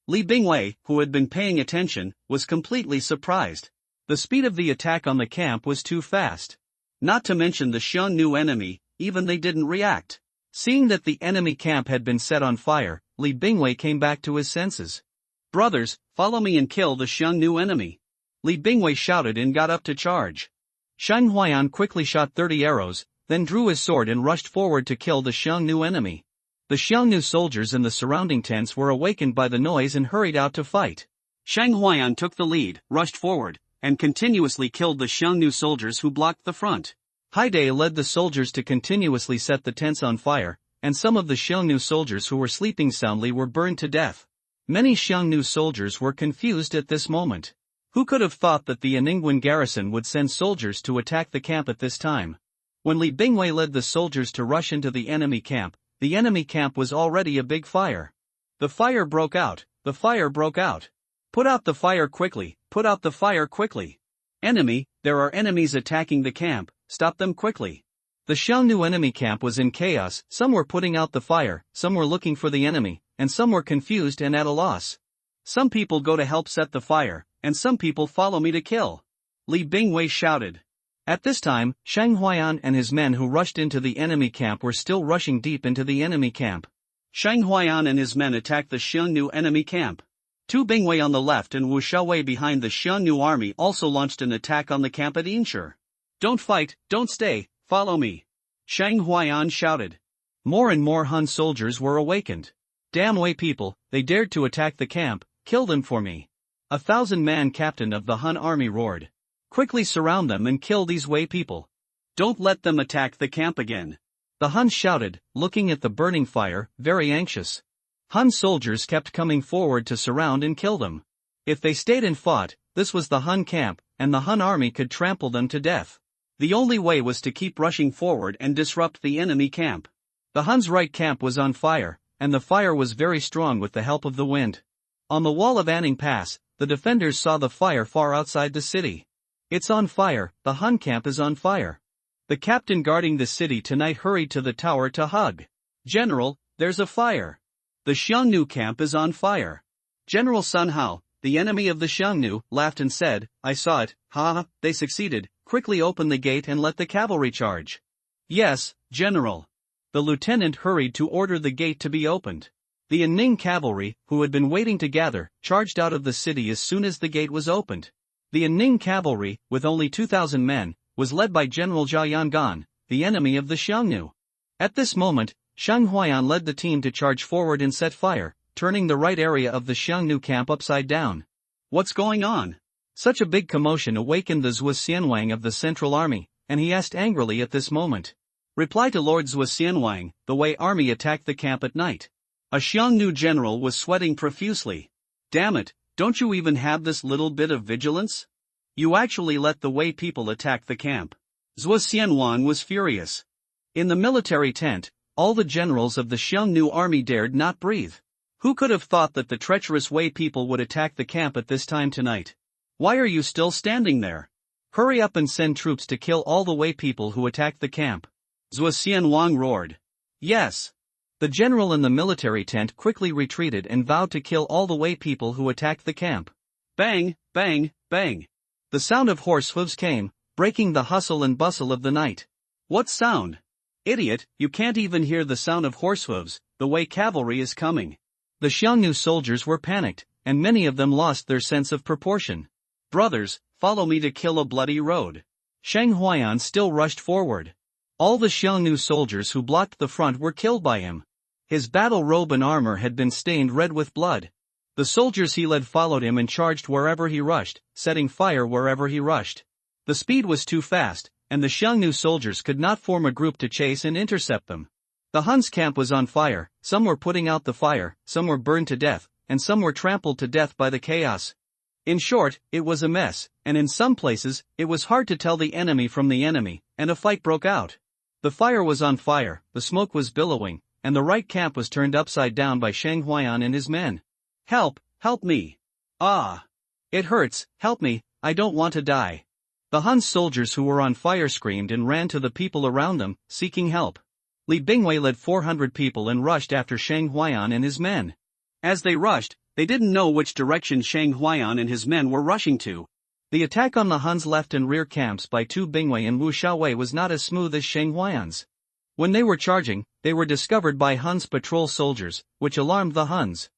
Li Bingwei, who had been paying attention, was completely surprised. The speed of the attack on the camp was too fast. Not to mention the Xiongnu enemy, even they didn't react. Seeing that the enemy camp had been set on fire, Li Bingwei came back to his senses. "Brothers, follow me and kill the Xiongnu enemy." Li Bingwei shouted and got up to charge. Sheng Huayan quickly shot 30 arrows, then drew his sword and rushed forward to kill the Xiongnu enemy. The Xiongnu soldiers in the surrounding tents were awakened by the noise and hurried out to fight. Sheng Huayan took the lead, rushed forward, and continuously killed the Xiongnu soldiers who blocked the front. Haide led the soldiers to continuously set the tents on fire, and some of the Xiongnu soldiers who were sleeping soundly were burned to death. Many Xiongnu soldiers were confused at this moment. Who could have thought that the Ningguan garrison would send soldiers to attack the camp at this time? When Li Bingwei led the soldiers to rush into the enemy camp was already a big fire. The fire broke out, the fire broke out. "Put out the fire quickly, put out the fire quickly. Enemy, there are enemies attacking the camp, stop them quickly." The Xiongnu enemy camp was in chaos, some were putting out the fire, some were looking for the enemy, and some were confused and at a loss. Some people go to help set the fire, and some people follow me to kill. Li Bingwei shouted. At this time, Shang Huayan and his men who rushed into the enemy camp were still rushing deep into the enemy camp. Shang Huayan and his men attacked the Xiongnu enemy camp. Tu Bingwei on the left and Wu Shaowei behind the Xiongnu army also launched an attack on the camp at Yinshi. Don't fight, don't stay, follow me. Shang Huayan shouted. More and more Han soldiers were awakened. Damn Wei people, they dared to attack the camp, kill them for me. 1,000-man captain of the Han army roared. Quickly surround them and kill these Wei people. Don't let them attack the camp again. The Huns shouted, looking at the burning fire, very anxious. Han soldiers kept coming forward to surround and kill them. If they stayed and fought, this was the Han camp, and the Han army could trample them to death. The only way was to keep rushing forward and disrupt the enemy camp. The Huns' right camp was on fire, and the fire was very strong with the help of the wind. On the wall of Anning Pass, the defenders saw the fire far outside the city. It's on fire, the Han camp is on fire. The captain guarding the city tonight hurried to the tower to hug. General, there's a fire. The Xiongnu camp is on fire. General Sun Hao, the enemy of the Xiongnu, laughed and said, I saw it, ha, they succeeded, quickly open the gate and let the cavalry charge. Yes, General. The lieutenant hurried to order the gate to be opened. The Anning cavalry, who had been waiting to gather, charged out of the city as soon as the gate was opened. The Anning cavalry, with only 2,000 men, was led by General Zhao Yangan, the enemy of the Xiongnu. At this moment, Shang Huayan led the team to charge forward and set fire, turning the right area of the Xiongnu camp upside down. What's going on? Such a big commotion awakened the Zhuo Xianwang of the Central Army, and he asked angrily at this moment. Reply to Lord Zhuo Xianwang, the Wei army attacked the camp at night. A Xiongnu general was sweating profusely. Damn it, don't you even have this little bit of vigilance? You actually let the Wei people attack the camp. Zhuo Xianwang was furious. In the military tent, all the generals of the Xiongnu army dared not breathe. Who could have thought that the treacherous Wei people would attack the camp at this time tonight? Why are you still standing there? Hurry up and send troops to kill all the Wei people who attacked the camp. Zhuo Xianwang roared. Yes. The general in the military tent quickly retreated and vowed to kill all the Wei people who attacked the camp. Bang, bang, bang. The sound of horse hooves came, breaking the hustle and bustle of the night. What sound? Idiot, you can't even hear the sound of horse hooves, the Wei cavalry is coming. The Xiongnu soldiers were panicked, and many of them lost their sense of proportion. Brothers, follow me to kill a bloody road. Shang Huayan still rushed forward. All the Xiongnu soldiers who blocked the front were killed by him. His battle robe and armor had been stained red with blood. The soldiers he led followed him and charged wherever he rushed, setting fire wherever he rushed. The speed was too fast, and the Xiongnu soldiers could not form a group to chase and intercept them. The Huns' camp was on fire, some were putting out the fire, some were burned to death, and some were trampled to death by the chaos. In short, it was a mess, and in some places, it was hard to tell the enemy from the enemy, and a fight broke out. The fire was on fire, the smoke was billowing, and the right camp was turned upside down by Shang Huayan and his men. Help, help me. Ah. It hurts, help me, I don't want to die. The Han soldiers who were on fire screamed and ran to the people around them, seeking help. Li Bingwei led 400 people and rushed after Shang Huayan and his men. As they rushed, they didn't know which direction Shang Huayan and his men were rushing to. The attack on the Huns' left and rear camps by Tu Bingwei and Wu Shaowei was not as smooth as Shang Huayan's. When they were charging, they were discovered by Huns' patrol soldiers, which alarmed the Huns.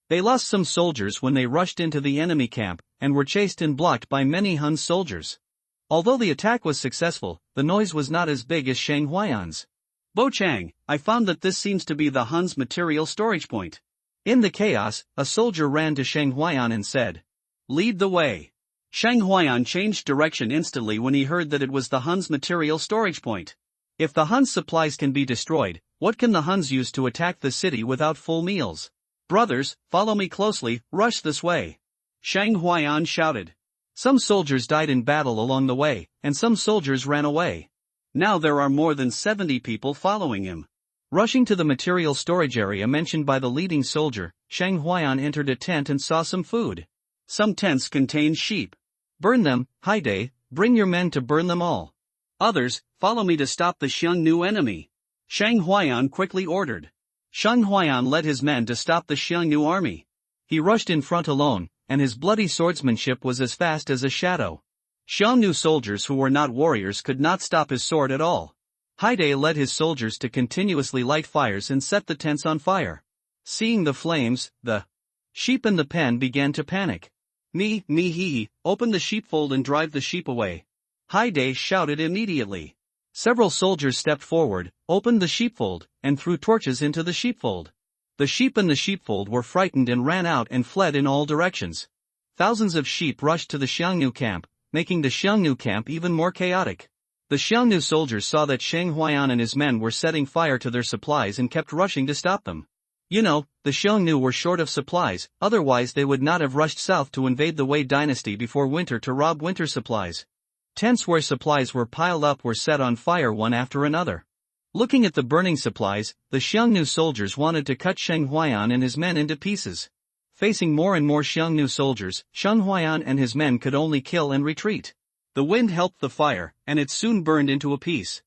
They lost some soldiers when they rushed into the enemy camp, and were chased and blocked by many Hun soldiers. Although the attack was successful, the noise was not as big as Shang Huayan's. Bo Chang, I found that this seems to be the Huns' material storage point. In the chaos, a soldier ran to Shang Huayan and said, "Lead the way." Shang Huayan changed direction instantly when he heard that it was the Huns' material storage point. If the Huns' supplies can be destroyed, what can the Huns use to attack the city without full meals? Brothers, follow me closely, rush this way. Shang Huayan shouted. Some soldiers died in battle along the way, and some soldiers ran away. Now there are more than 70 people following him. Rushing to the material storage area mentioned by the leading soldier, Shang Huayan entered a tent and saw some food. Some tents contained sheep. Burn them, Haide, bring your men to burn them all. Others, follow me to stop the Xiongnu enemy. Shang Huayan quickly ordered. Sheng Huayan led his men to stop the Xiongnu army. He rushed in front alone, and his bloody swordsmanship was as fast as a shadow. Xiongnu soldiers who were not warriors could not stop his sword at all. Haide led his soldiers to continuously light fires and set the tents on fire. Seeing the flames, the sheep in the pen began to panic. Me, open the sheepfold and drive the sheep away. Haide shouted immediately. Several soldiers stepped forward, opened the sheepfold, and threw torches into the sheepfold. The sheep in the sheepfold were frightened and ran out and fled in all directions. Thousands of sheep rushed to the Xiongnu camp, making the Xiongnu camp even more chaotic. The Xiongnu soldiers saw that Sheng Huayan and his men were setting fire to their supplies and kept rushing to stop them. You know, the Xiongnu were short of supplies, otherwise they would not have rushed south to invade the Wei dynasty before winter to rob winter supplies. Tents where supplies were piled up were set on fire one after another. Looking at the burning supplies, the Xiongnu soldiers wanted to cut Sheng Huayan and his men into pieces. Facing more and more Xiongnu soldiers, Sheng Huayan and his men could only kill and retreat. The wind helped the fire, and it soon burned into a piece.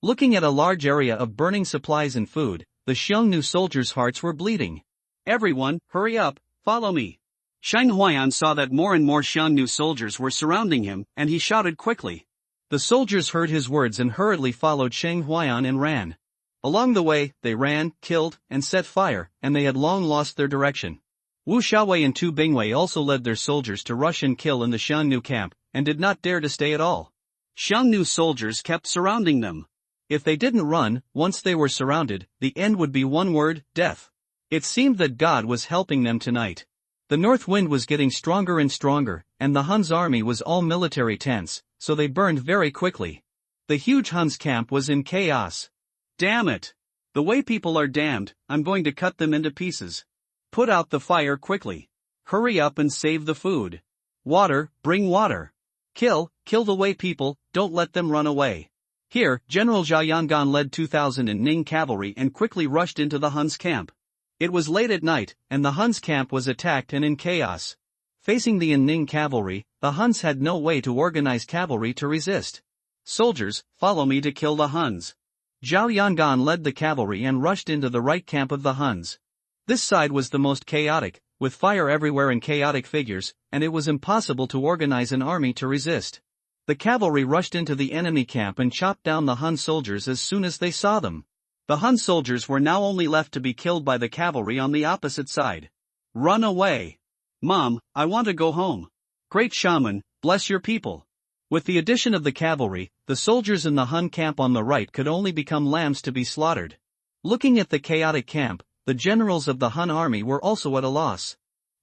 Looking at a large area of burning supplies and food, the Xiongnu soldiers' hearts were bleeding. Everyone, hurry up, follow me. Sheng Huayan saw that more and more Xiongnu soldiers were surrounding him, and he shouted quickly. The soldiers heard his words and hurriedly followed Sheng Huayan and ran. Along the way, they ran, killed, and set fire, and they had long lost their direction. Wu Xiaowei and Tu Bingwei also led their soldiers to rush and kill in the Xiongnu camp, and did not dare to stay at all. Xiongnu soldiers kept surrounding them. If they didn't run, once they were surrounded, the end would be one word, death. It seemed that God was helping them tonight. The north wind was getting stronger and stronger, and the Hun's army was all military tents, so they burned very quickly. The huge Hun's camp was in chaos. Damn it! The Wei people are damned, I'm going to cut them into pieces. Put out the fire quickly. Hurry up and save the food. Water, bring water. Kill the Wei people, don't let them run away. Here, General Zhao Yangan led 2,000 in Ning cavalry and quickly rushed into the Hun's camp. It was late at night, and the Hun's camp was attacked and in chaos. Facing the Ning cavalry, the Huns had no way to organize cavalry to resist. Soldiers, follow me to kill the Huns. Zhao Yangan led the cavalry and rushed into the right camp of the Huns. This side was the most chaotic, with fire everywhere and chaotic figures, and it was impossible to organize an army to resist. The cavalry rushed into the enemy camp and chopped down the Hun soldiers as soon as they saw them. The Hun soldiers were now only left to be killed by the cavalry on the opposite side. Run away! Mom, I want to go home. Great shaman, bless your people. With the addition of the cavalry, the soldiers in the Hun camp on the right could only become lambs to be slaughtered. Looking at the chaotic camp, the generals of the Hun army were also at a loss.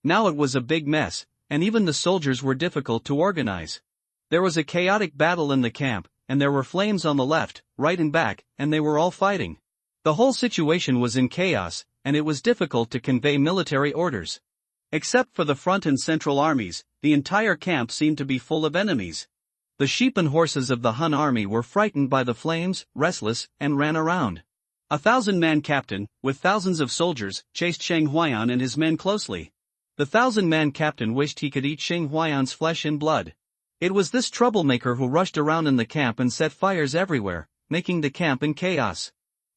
Now it was a big mess, and even the soldiers were difficult to organize. There was a chaotic battle in the camp, and there were flames on the left, right and back, and they were all fighting. The whole situation was in chaos, and it was difficult to convey military orders. Except for the front and central armies, the entire camp seemed to be full of enemies. The sheep and horses of the Hun army were frightened by the flames, restless, and ran around. 1,000-man captain, with thousands of soldiers, chased Sheng Huayan and his men closely. The 1,000-man captain wished he could eat Sheng Huayan's flesh and blood. It was this troublemaker who rushed around in the camp and set fires everywhere, making the camp in chaos.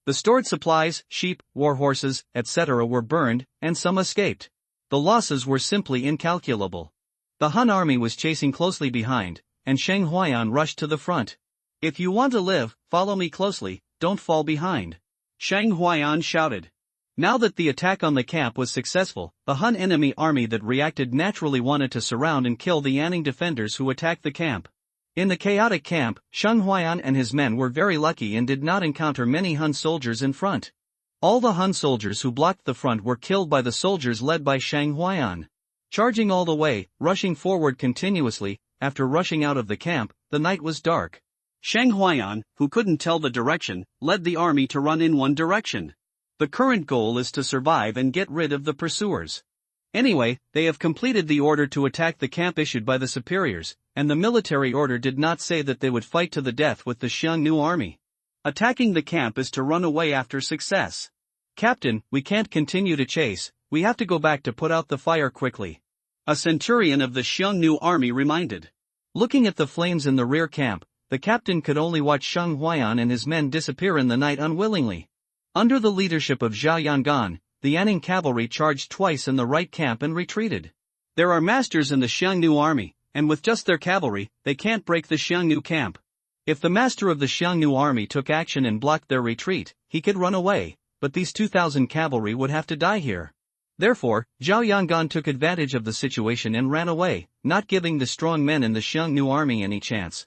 The stored supplies, sheep, war horses, etc. were burned, and some escaped. The losses were simply incalculable. The Hun army was chasing closely behind, and Sheng Huayan rushed to the front. If you want to live, follow me closely, don't fall behind. Sheng Huayan shouted. Now that the attack on the camp was successful, the Hun enemy army that reacted naturally wanted to surround and kill the Yanning defenders who attacked the camp. In the chaotic camp, Sheng Huayan and his men were very lucky and did not encounter many Hun soldiers in front. All the Hun soldiers who blocked the front were killed by the soldiers led by Sheng Huayan. Charging all the way, rushing forward continuously, after rushing out of the camp, the night was dark. Sheng Huayan, who couldn't tell the direction, led the army to run in one direction. The current goal is to survive and get rid of the pursuers. Anyway, they have completed the order to attack the camp issued by the superiors, and the military order did not say that they would fight to the death with the Xiongnu army. Attacking the camp is to run away after success. Captain, we can't continue to chase, we have to go back to put out the fire quickly. A centurion of the Xiongnu army reminded. Looking at the flames in the rear camp, the captain could only watch Sheng Huayan and his men disappear in the night unwillingly. Under the leadership of Zhao Yangan, the Anning cavalry charged twice in the right camp and retreated. There are masters in the Xiongnu army, and with just their cavalry, they can't break the Xiongnu camp. If the master of the Xiongnu army took action and blocked their retreat, he could run away, but these 2,000 cavalry would have to die here. Therefore, Zhao Yangan took advantage of the situation and ran away, not giving the strong men in the Xiongnu army any chance.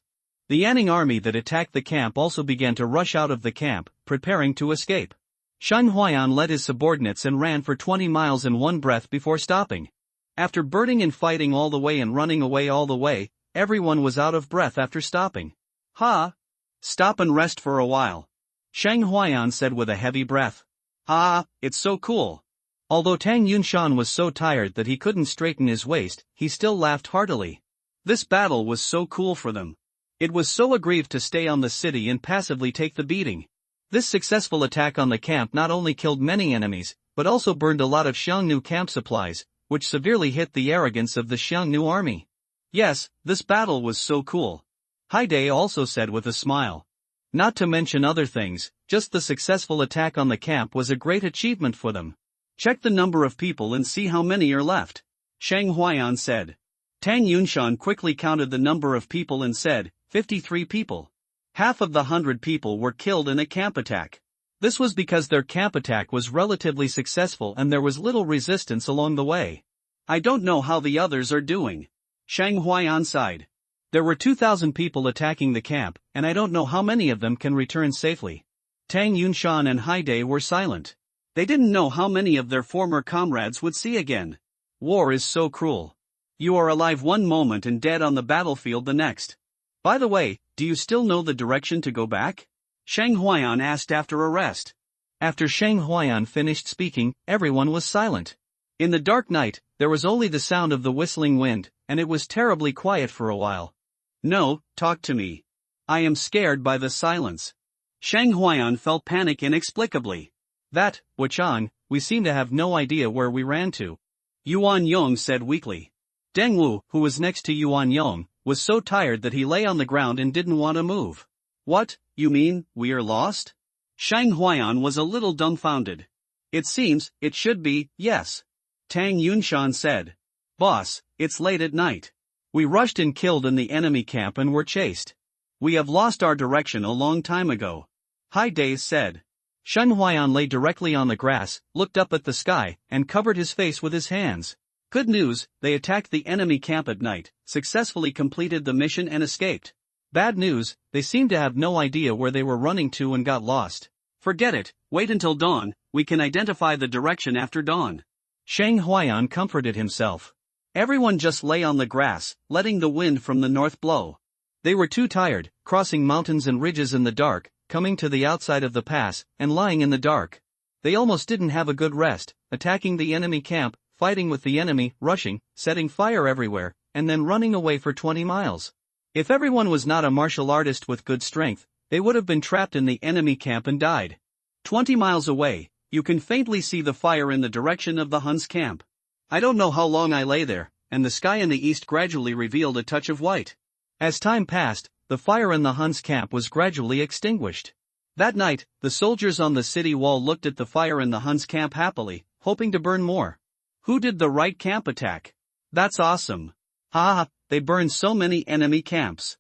The Anning army that attacked the camp also began to rush out of the camp, preparing to escape. Shen Huaiyan led his subordinates and ran for 20 miles in one breath before stopping. After burning and fighting all the way and running away all the way, everyone was out of breath after stopping. Ha! Stop and rest for a while. Shen Huaiyan said with a heavy breath. Ah, it's so cool. Although Tang Yunshan was so tired that he couldn't straighten his waist, he still laughed heartily. This battle was so cool for them. It was so aggrieved to stay on the city and passively take the beating. This successful attack on the camp not only killed many enemies, but also burned a lot of Xiongnu camp supplies, which severely hit the arrogance of the Xiongnu army. Yes, this battle was so cool. Haidai also said with a smile. Not to mention other things, just the successful attack on the camp was a great achievement for them. Check the number of people and see how many are left. Shang Huaiyan said. Tang Yunshan quickly counted the number of people and said, 53 people. Half of the 100 people were killed in a camp attack. This was because their camp attack was relatively successful and there was little resistance along the way. I don't know how the others are doing. Shang Huaiyan sighed. There were 2,000 people attacking the camp, and I don't know how many of them can return safely. Tang Yunshan and Haidai were silent. They didn't know how many of their former comrades would see again. War is so cruel. You are alive one moment and dead on the battlefield the next. By the way, do you still know the direction to go back? Shang Huaiyan asked after a rest. After Shang Huaiyan finished speaking, everyone was silent. In the dark night, there was only the sound of the whistling wind, and it was terribly quiet for a while. No, talk to me. I am scared by the silence. Shang Huaiyan felt panic inexplicably. That, Wuchang, we seem to have no idea where we ran to. Yuan Yong said weakly. Deng Wu, who was next to Yuan Yong, was so tired that he lay on the ground and didn't want to move. What, you mean, we are lost? Shang Huaiyan was a little dumbfounded. It seems, it should be, yes. Tang Yunshan said. Boss, it's late at night. We rushed and killed in the enemy camp and were chased. We have lost our direction a long time ago. Haidai said. Shen Huaiyan lay directly on the grass, looked up at the sky, and covered his face with his hands. Good news, they attacked the enemy camp at night, successfully completed the mission and escaped. Bad news, they seemed to have no idea where they were running to and got lost. Forget it, wait until dawn, we can identify the direction after dawn. Shang Huaiyan comforted himself. Everyone just lay on the grass, letting the wind from the north blow. They were too tired, crossing mountains and ridges in the dark, coming to the outside of the pass, and lying in the dark. They almost didn't have a good rest, attacking the enemy camp, fighting with the enemy, rushing, setting fire everywhere, and then running away for 20 miles. If everyone was not a martial artist with good strength, they would have been trapped in the enemy camp and died. 20 miles away, you can faintly see the fire in the direction of the Hun's camp. I don't know how long I lay there, and the sky in the east gradually revealed a touch of white. As time passed, the fire in the Hun's camp was gradually extinguished. That night, the soldiers on the city wall looked at the fire in the Hun's camp happily, hoping to burn more. Who did the right camp attack? That's awesome. Ha, they burned so many enemy camps.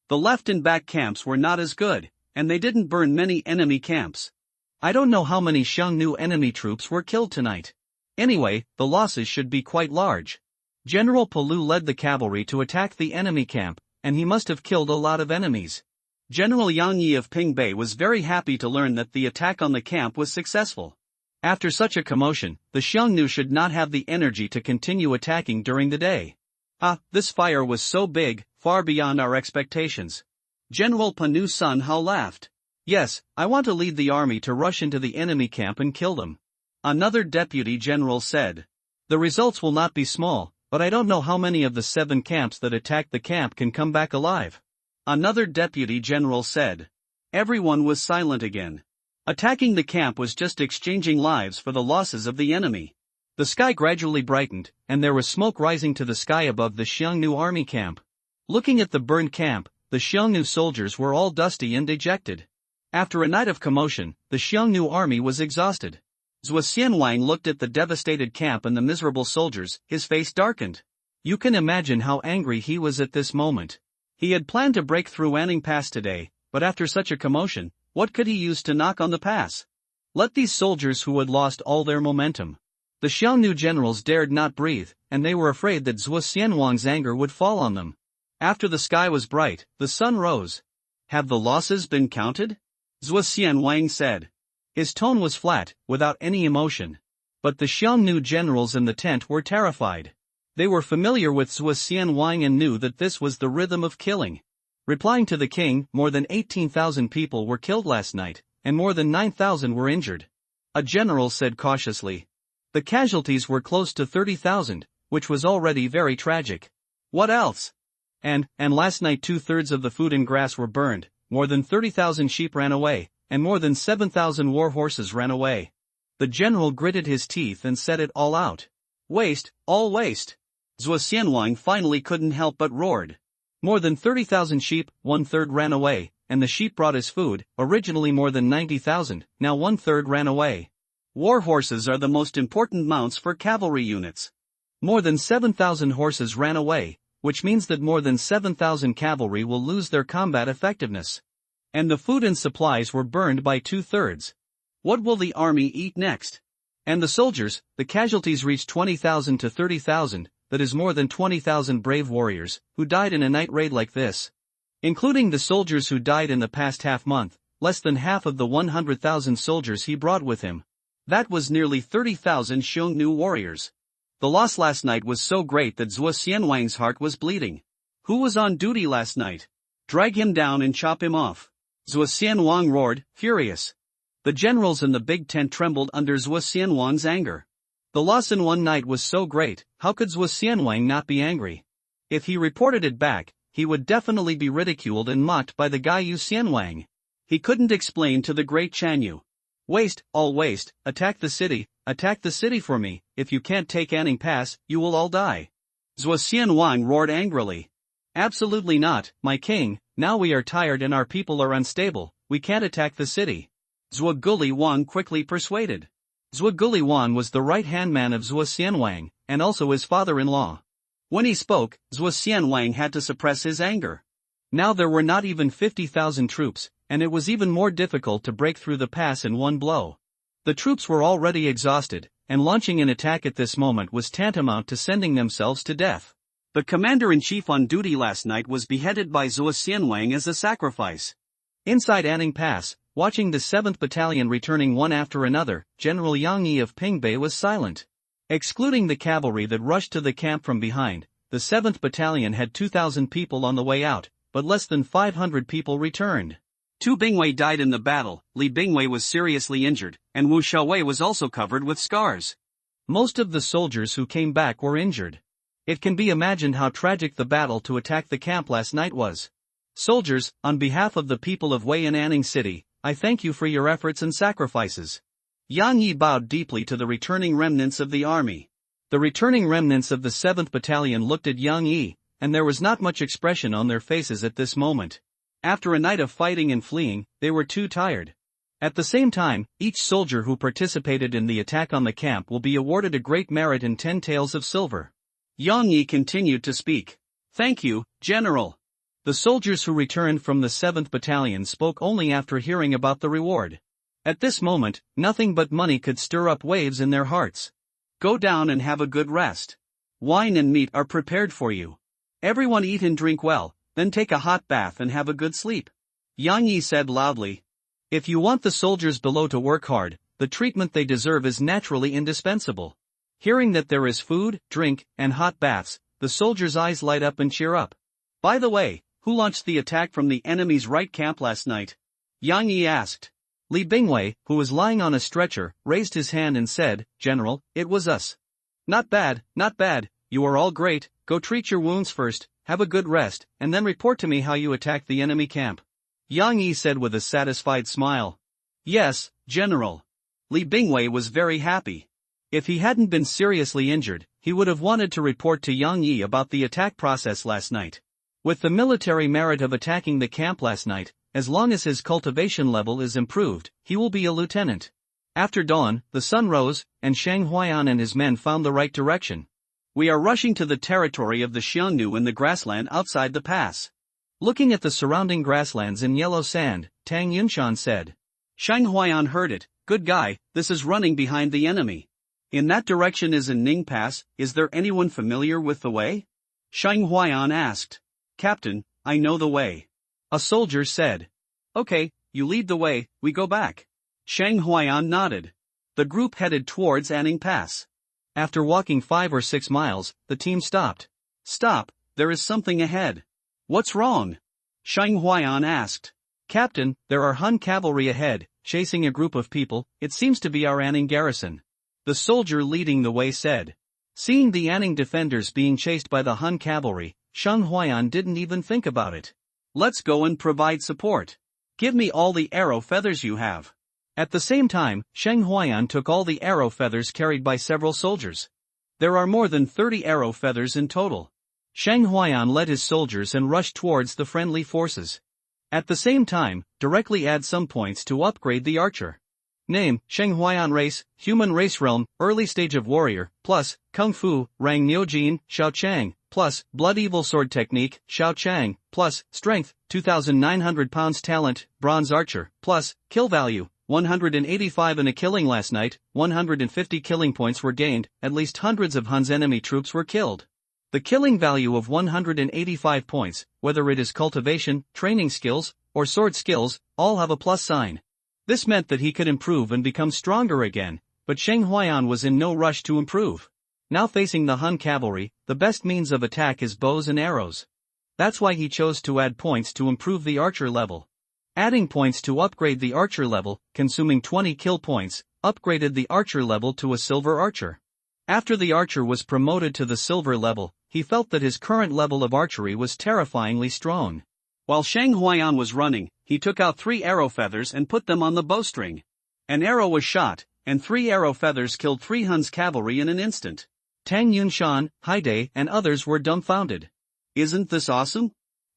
The left and back camps were not as good, and they didn't burn many enemy camps. I don't know how many Xiongnu enemy troops were killed tonight. Anyway, the losses should be quite large. General Palu led the cavalry to attack the enemy camp, and he must have killed a lot of enemies. General Yang Yi of Pingbei was very happy to learn that the attack on the camp was successful. After such a commotion, the Xiongnu should not have the energy to continue attacking during the day. This fire was so big, far beyond our expectations. General Panu Sun Hao laughed. Yes, I want to lead the army to rush into the enemy camp and kill them. Another deputy general said. The results will not be small, but I don't know how many of the 7 camps that attacked the camp can come back alive. Another deputy general said. Everyone was silent again. Attacking the camp was just exchanging lives for the losses of the enemy. The sky gradually brightened, and there was smoke rising to the sky above the Xiongnu army camp. Looking at the burned camp, the Xiongnu soldiers were all dusty and dejected. After a night of commotion, the Xiongnu army was exhausted. Zhuo Xianwang looked at the devastated camp and the miserable soldiers, his face darkened. You can imagine how angry he was at this moment. He had planned to break through Anning Pass today, but after such a commotion, what could he use to knock on the pass? Let these soldiers who had lost all their momentum. The Xiongnu generals dared not breathe, and they were afraid that Zhuo Xianwang's anger would fall on them. After the sky was bright, the sun rose. Have the losses been counted? Zhuo Xianwang said. His tone was flat, without any emotion. But the Xiongnu generals in the tent were terrified. They were familiar with Zhuo Xianwang and knew that this was the rhythm of killing. Replying to the king, more than 18,000 people were killed last night, and more than 9,000 were injured. A general said cautiously. The casualties were close to 30,000, which was already very tragic. What else? And last night 2/3 of the food and grass were burned, more than 30,000 sheep ran away, and more than 7,000 war horses ran away. The general gritted his teeth and said it all out. Waste, all waste. Zhuo Xianwang finally couldn't help but roared. More than 30,000 sheep, 1/3 ran away, and the sheep brought us food, originally more than 90,000, now 1/3 ran away. War horses are the most important mounts for cavalry units. More than 7,000 horses ran away, which means that more than 7,000 cavalry will lose their combat effectiveness. And the food and supplies were burned by 2/3. What will the army eat next? And the soldiers, the casualties reached 20,000 to 30,000, that is more than 20,000 brave warriors, who died in a night raid like this. Including the soldiers who died in the past half-month, less than half of the 100,000 soldiers he brought with him. That was nearly 30,000 Xiongnu warriors. The loss last night was so great that Zhuo Xianwang's heart was bleeding. Who was on duty last night? Drag him down and chop him off. Zhuo Xianwang roared, furious. The generals in the big tent trembled under Zhuo Xianwang's anger. The loss in one night was so great, how could Zhuo Xianwang not be angry? If he reported it back, he would definitely be ridiculed and mocked by the Gaiyu Xianwang. He couldn't explain to the great Chanyu. Waste, all waste, attack the city for me, if you can't take Anning Pass, you will all die. Zhuo Xianwang roared angrily. Absolutely not, my king, now we are tired and our people are unstable, we can't attack the city. Zhuo Guliwang quickly persuaded. Zhuo Guliwang was the right-hand man of Zhuo Xianwang, and also his father-in-law. When he spoke, Zhuo Xianwang had to suppress his anger. Now there were not even 50,000 troops, and it was even more difficult to break through the pass in one blow. The troops were already exhausted, and launching an attack at this moment was tantamount to sending themselves to death. The commander-in-chief on duty last night was beheaded by Zhuo Xianwang as a sacrifice. Inside Anning Pass, watching the 7th Battalion returning one after another, General Yang Yi of Pingbei was silent. Excluding the cavalry that rushed to the camp from behind, the 7th Battalion had 2,000 people on the way out, but less than 500 people returned. Tu Bingwei died in the battle, Li Bingwei was seriously injured, and Wu Xiaowei was also covered with scars. Most of the soldiers who came back were injured. It can be imagined how tragic the battle to attack the camp last night was. Soldiers, on behalf of the people of Wei and Anning City, I thank you for your efforts and sacrifices. Yang Yi bowed deeply to the returning remnants of the army. The returning remnants of the 7th Battalion looked at Yang Yi, and there was not much expression on their faces at this moment. After a night of fighting and fleeing, they were too tired. At the same time, each soldier who participated in the attack on the camp will be awarded a great merit and 10 taels of silver. Yang Yi continued to speak. Thank you, General. The soldiers who returned from the 7th Battalion spoke only after hearing about the reward. At this moment, nothing but money could stir up waves in their hearts. Go down and have a good rest. Wine and meat are prepared for you. Everyone eat and drink well, then take a hot bath and have a good sleep. Yang Yi said loudly. If you want the soldiers below to work hard, the treatment they deserve is naturally indispensable. Hearing that there is food, drink, and hot baths, the soldiers' eyes light up and cheer up. By the way, who launched the attack from the enemy's right camp last night? Yang Yi asked. Li Bingwei, who was lying on a stretcher, raised his hand and said, General, it was us. Not bad, you are all great, go treat your wounds first, have a good rest, and then report to me how you attacked the enemy camp. Yang Yi said with a satisfied smile. Yes, General. Li Bingwei was very happy. If he hadn't been seriously injured, he would have wanted to report to Yang Yi about the attack process last night. With the military merit of attacking the camp last night, as long as his cultivation level is improved, he will be a lieutenant. After dawn, the sun rose, and Shang Huayan and his men found the right direction. We are rushing to the territory of the Xiongnu in the grassland outside the pass. Looking at the surrounding grasslands in yellow sand, Tang Yunshan said. Shang Huayan heard it. Good guy, this is running behind the enemy. In that direction is in Ning Pass. Is there anyone familiar with the way? Shang Huayan asked. Captain, I know the way. A soldier said. Okay, you lead the way, we go back. Shang Huayan nodded. The group headed towards Anning Pass. After walking 5 or 6 miles, the team stopped. Stop, there is something ahead. What's wrong? Shang Huayan asked. Captain, there are Hun cavalry ahead, chasing a group of people. It seems to be our Anning garrison. The soldier leading the way said. Seeing the Anning defenders being chased by the Hun cavalry, Shang Huayan didn't even think about it. Let's go and provide support. Give me all the arrow feathers you have. At the same time, Shang Huayan took all the arrow feathers carried by several soldiers. There are more than 30 arrow feathers in total. Shang Huayan led his soldiers and rushed towards the friendly forces. At the same time, directly add some points to upgrade the archer. Name, Shang Huayan race, human race realm, early stage of warrior, plus, kung fu, rang Niujin, Xiao Chang, plus, blood evil sword technique, Xiao Chang, plus, strength, 2,900 pounds talent, bronze archer, plus, kill value, 185 in a killing last night, 150 killing points were gained, at least hundreds of Hun's enemy troops were killed. The killing value of 185 points, whether it is cultivation, training skills, or sword skills, all have a plus sign. This meant that he could improve and become stronger again, but Shang Huayan was in no rush to improve. Now facing the Hun cavalry, the best means of attack is bows and arrows. That's why he chose to add points to improve the archer level. Adding points to upgrade the archer level, consuming 20 kill points, upgraded the archer level to a silver archer. After the archer was promoted to the silver level, he felt that his current level of archery was terrifyingly strong. While Shang Huayan was running, he took out 3 arrow feathers and put them on the bowstring. An arrow was shot, and 3 arrow feathers killed 3 Hun's cavalry in an instant. Tang Yunshan, Haidai, and others were dumbfounded. Isn't this awesome?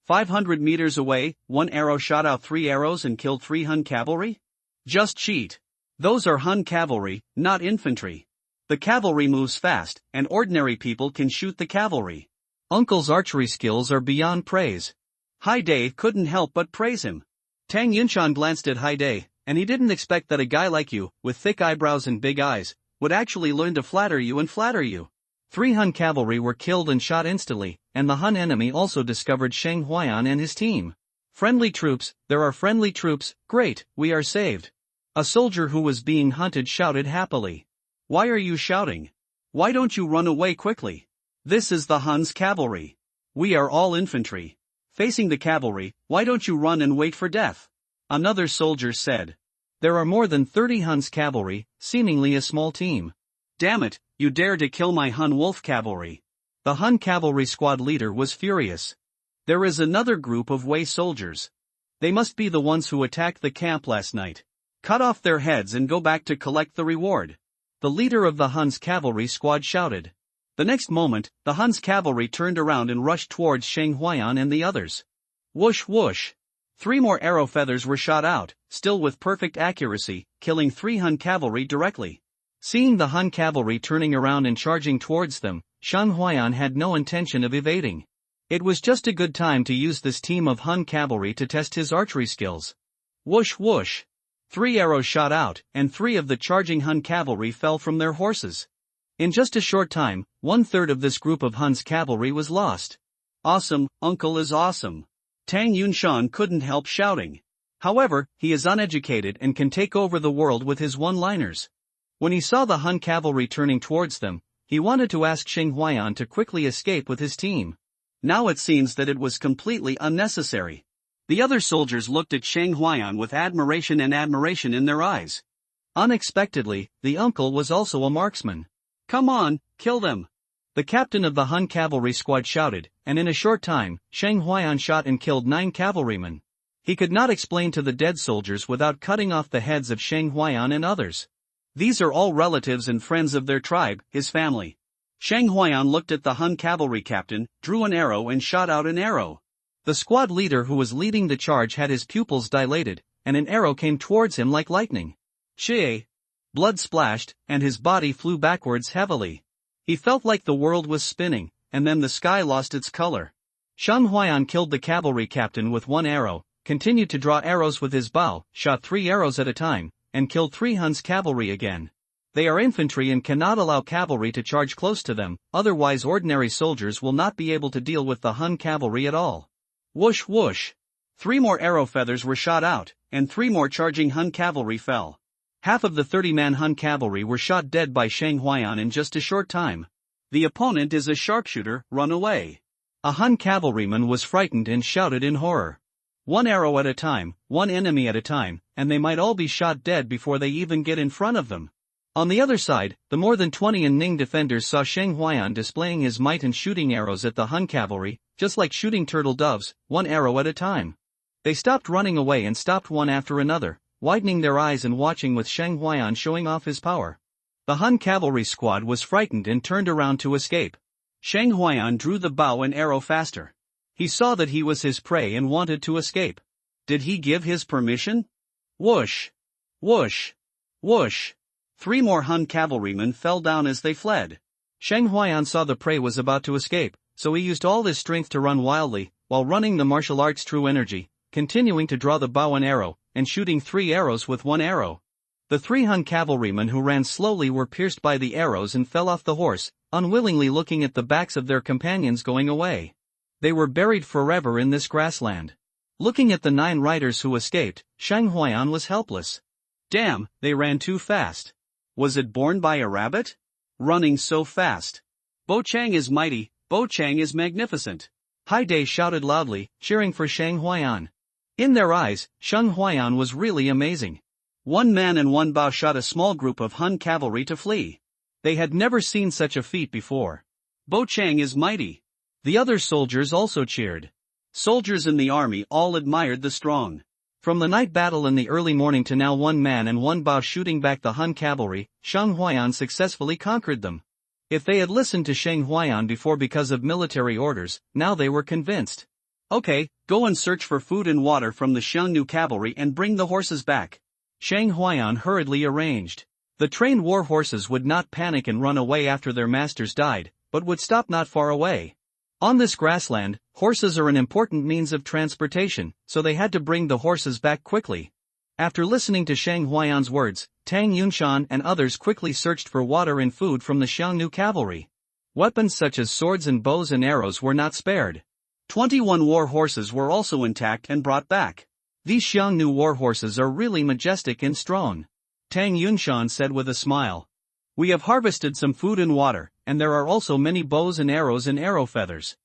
500 meters away, 1 arrow shot out 3 arrows and killed 3 Hun cavalry? Just cheat. Those are Hun cavalry, not infantry. The cavalry moves fast, and ordinary people can shoot the cavalry. Uncle's archery skills are beyond praise. Haidai couldn't help but praise him. Tang Yunshan glanced at Haidai, and he didn't expect that a guy like you, with thick eyebrows and big eyes, would actually learn to flatter you and flatter you. 3 Hun cavalry were killed and shot instantly, and the Hun enemy also discovered Shang Huayan and his team. Friendly troops, there are friendly troops, great, we are saved. A soldier who was being hunted shouted happily. Why are you shouting? Why don't you run away quickly? This is the Hun's cavalry. We are all infantry. Facing the cavalry, why don't you run and wait for death? Another soldier said. There are more than 30 Hun's cavalry, seemingly a small team. Damn it, you dare to kill my Hun wolf cavalry. The Hun cavalry squad leader was furious. There is another group of Wei soldiers. They must be the ones who attacked the camp last night. Cut off their heads and go back to collect the reward. The leader of the Hun's cavalry squad shouted. The next moment, the Hun's cavalry turned around and rushed towards Shang Huayan and the others. Whoosh whoosh. 3 more arrow feathers were shot out, still with perfect accuracy, killing 3 Hun cavalry directly. Seeing the Hun cavalry turning around and charging towards them, Shang Huayan had no intention of evading. It was just a good time to use this team of Hun cavalry to test his archery skills. Whoosh whoosh. 3 arrows shot out, and 3 of the charging Hun cavalry fell from their horses. In just a short time, 1/3 of this group of Hun's cavalry was lost. Awesome, uncle is awesome. Tang Yunshan couldn't help shouting. However, he is uneducated and can take over the world with his one-liners. When he saw the Hun cavalry turning towards them, he wanted to ask Shang Huayan to quickly escape with his team. Now it seems that it was completely unnecessary. The other soldiers looked at Shang Huayan with admiration in their eyes. Unexpectedly, the uncle was also a marksman. Come on, kill them. The captain of the Hun cavalry squad shouted, and in a short time, Shang Huayan shot and killed 9 cavalrymen. He could not explain to the dead soldiers without cutting off the heads of Shang Huayan and others. These are all relatives and friends of their tribe, his family. Shang Huayan looked at the Hun cavalry captain, drew an arrow and shot out an arrow. The squad leader who was leading the charge had his pupils dilated, and an arrow came towards him like lightning. Shie! Blood splashed, and his body flew backwards heavily. He felt like the world was spinning, and then the sky lost its color. Shang Huayan killed the cavalry captain with one arrow, continued to draw arrows with his bow, shot 3 arrows at a time, and killed 3 Hun's cavalry again. They are infantry and cannot allow cavalry to charge close to them, otherwise ordinary soldiers will not be able to deal with the Hun cavalry at all. Whoosh whoosh! 3 more arrow feathers were shot out, and 3 more charging Hun cavalry fell. Half of the 30-man Hun cavalry were shot dead by Shang Huayan in just a short time. The opponent is a sharpshooter, run away. A Hun cavalryman was frightened and shouted in horror. 1 arrow at a time, 1 enemy at a time, and they might all be shot dead before they even get in front of them. On the other side, the more than 20 Ning defenders saw Shang Huayan displaying his might and shooting arrows at the Hun cavalry, just like shooting turtle doves, 1 arrow at a time. They stopped running away and stopped one after another, widening their eyes and watching with Shang Huayan showing off his power. The Hun cavalry squad was frightened and turned around to escape. Shang Huayan drew the bow and arrow faster. He saw that he was his prey and wanted to escape. Did he give his permission? Whoosh! Whoosh! Whoosh! 3 more Hun cavalrymen fell down as they fled. Shang Huayan saw the prey was about to escape, so he used all his strength to run wildly, while running the martial arts true energy, continuing to draw the bow and arrow, and shooting 3 arrows with 1 arrow. The 3 Hun cavalrymen who ran slowly were pierced by the arrows and fell off the horse, unwillingly looking at the backs of their companions going away. They were buried forever in this grassland. Looking at the 9 riders who escaped, Shang Huayan was helpless. Damn, they ran too fast. Was it born by a rabbit? Running so fast. Bo Chang is mighty, Bo Chang is magnificent. Haidai shouted loudly, cheering for Shang Huayan. In their eyes, Shang Huayan was really amazing. 1 man and 1 bow shot a small group of Hun cavalry to flee. They had never seen such a feat before. Bo Chang is mighty. The other soldiers also cheered. Soldiers in the army all admired the strong. From the night battle in the early morning to now 1 man and 1 bow shooting back the Hun cavalry, Shang Huayan successfully conquered them. If they had listened to Shang Huayan before because of military orders, now they were convinced. Okay, go and search for food and water from the Xiongnu cavalry and bring the horses back. Shang Huayan hurriedly arranged. The trained war horses would not panic and run away after their masters died, but would stop not far away. On this grassland, horses are an important means of transportation, so they had to bring the horses back quickly. After listening to Shang Huayan's words, Tang Yunshan and others quickly searched for water and food from the Xiongnu cavalry. Weapons such as swords and bows and arrows were not spared. 21 war horses were also intact and brought back. These Xiongnu war horses are really majestic and strong. Tang Yunshan said with a smile. We have harvested some food and water, and there are also many bows and arrow feathers.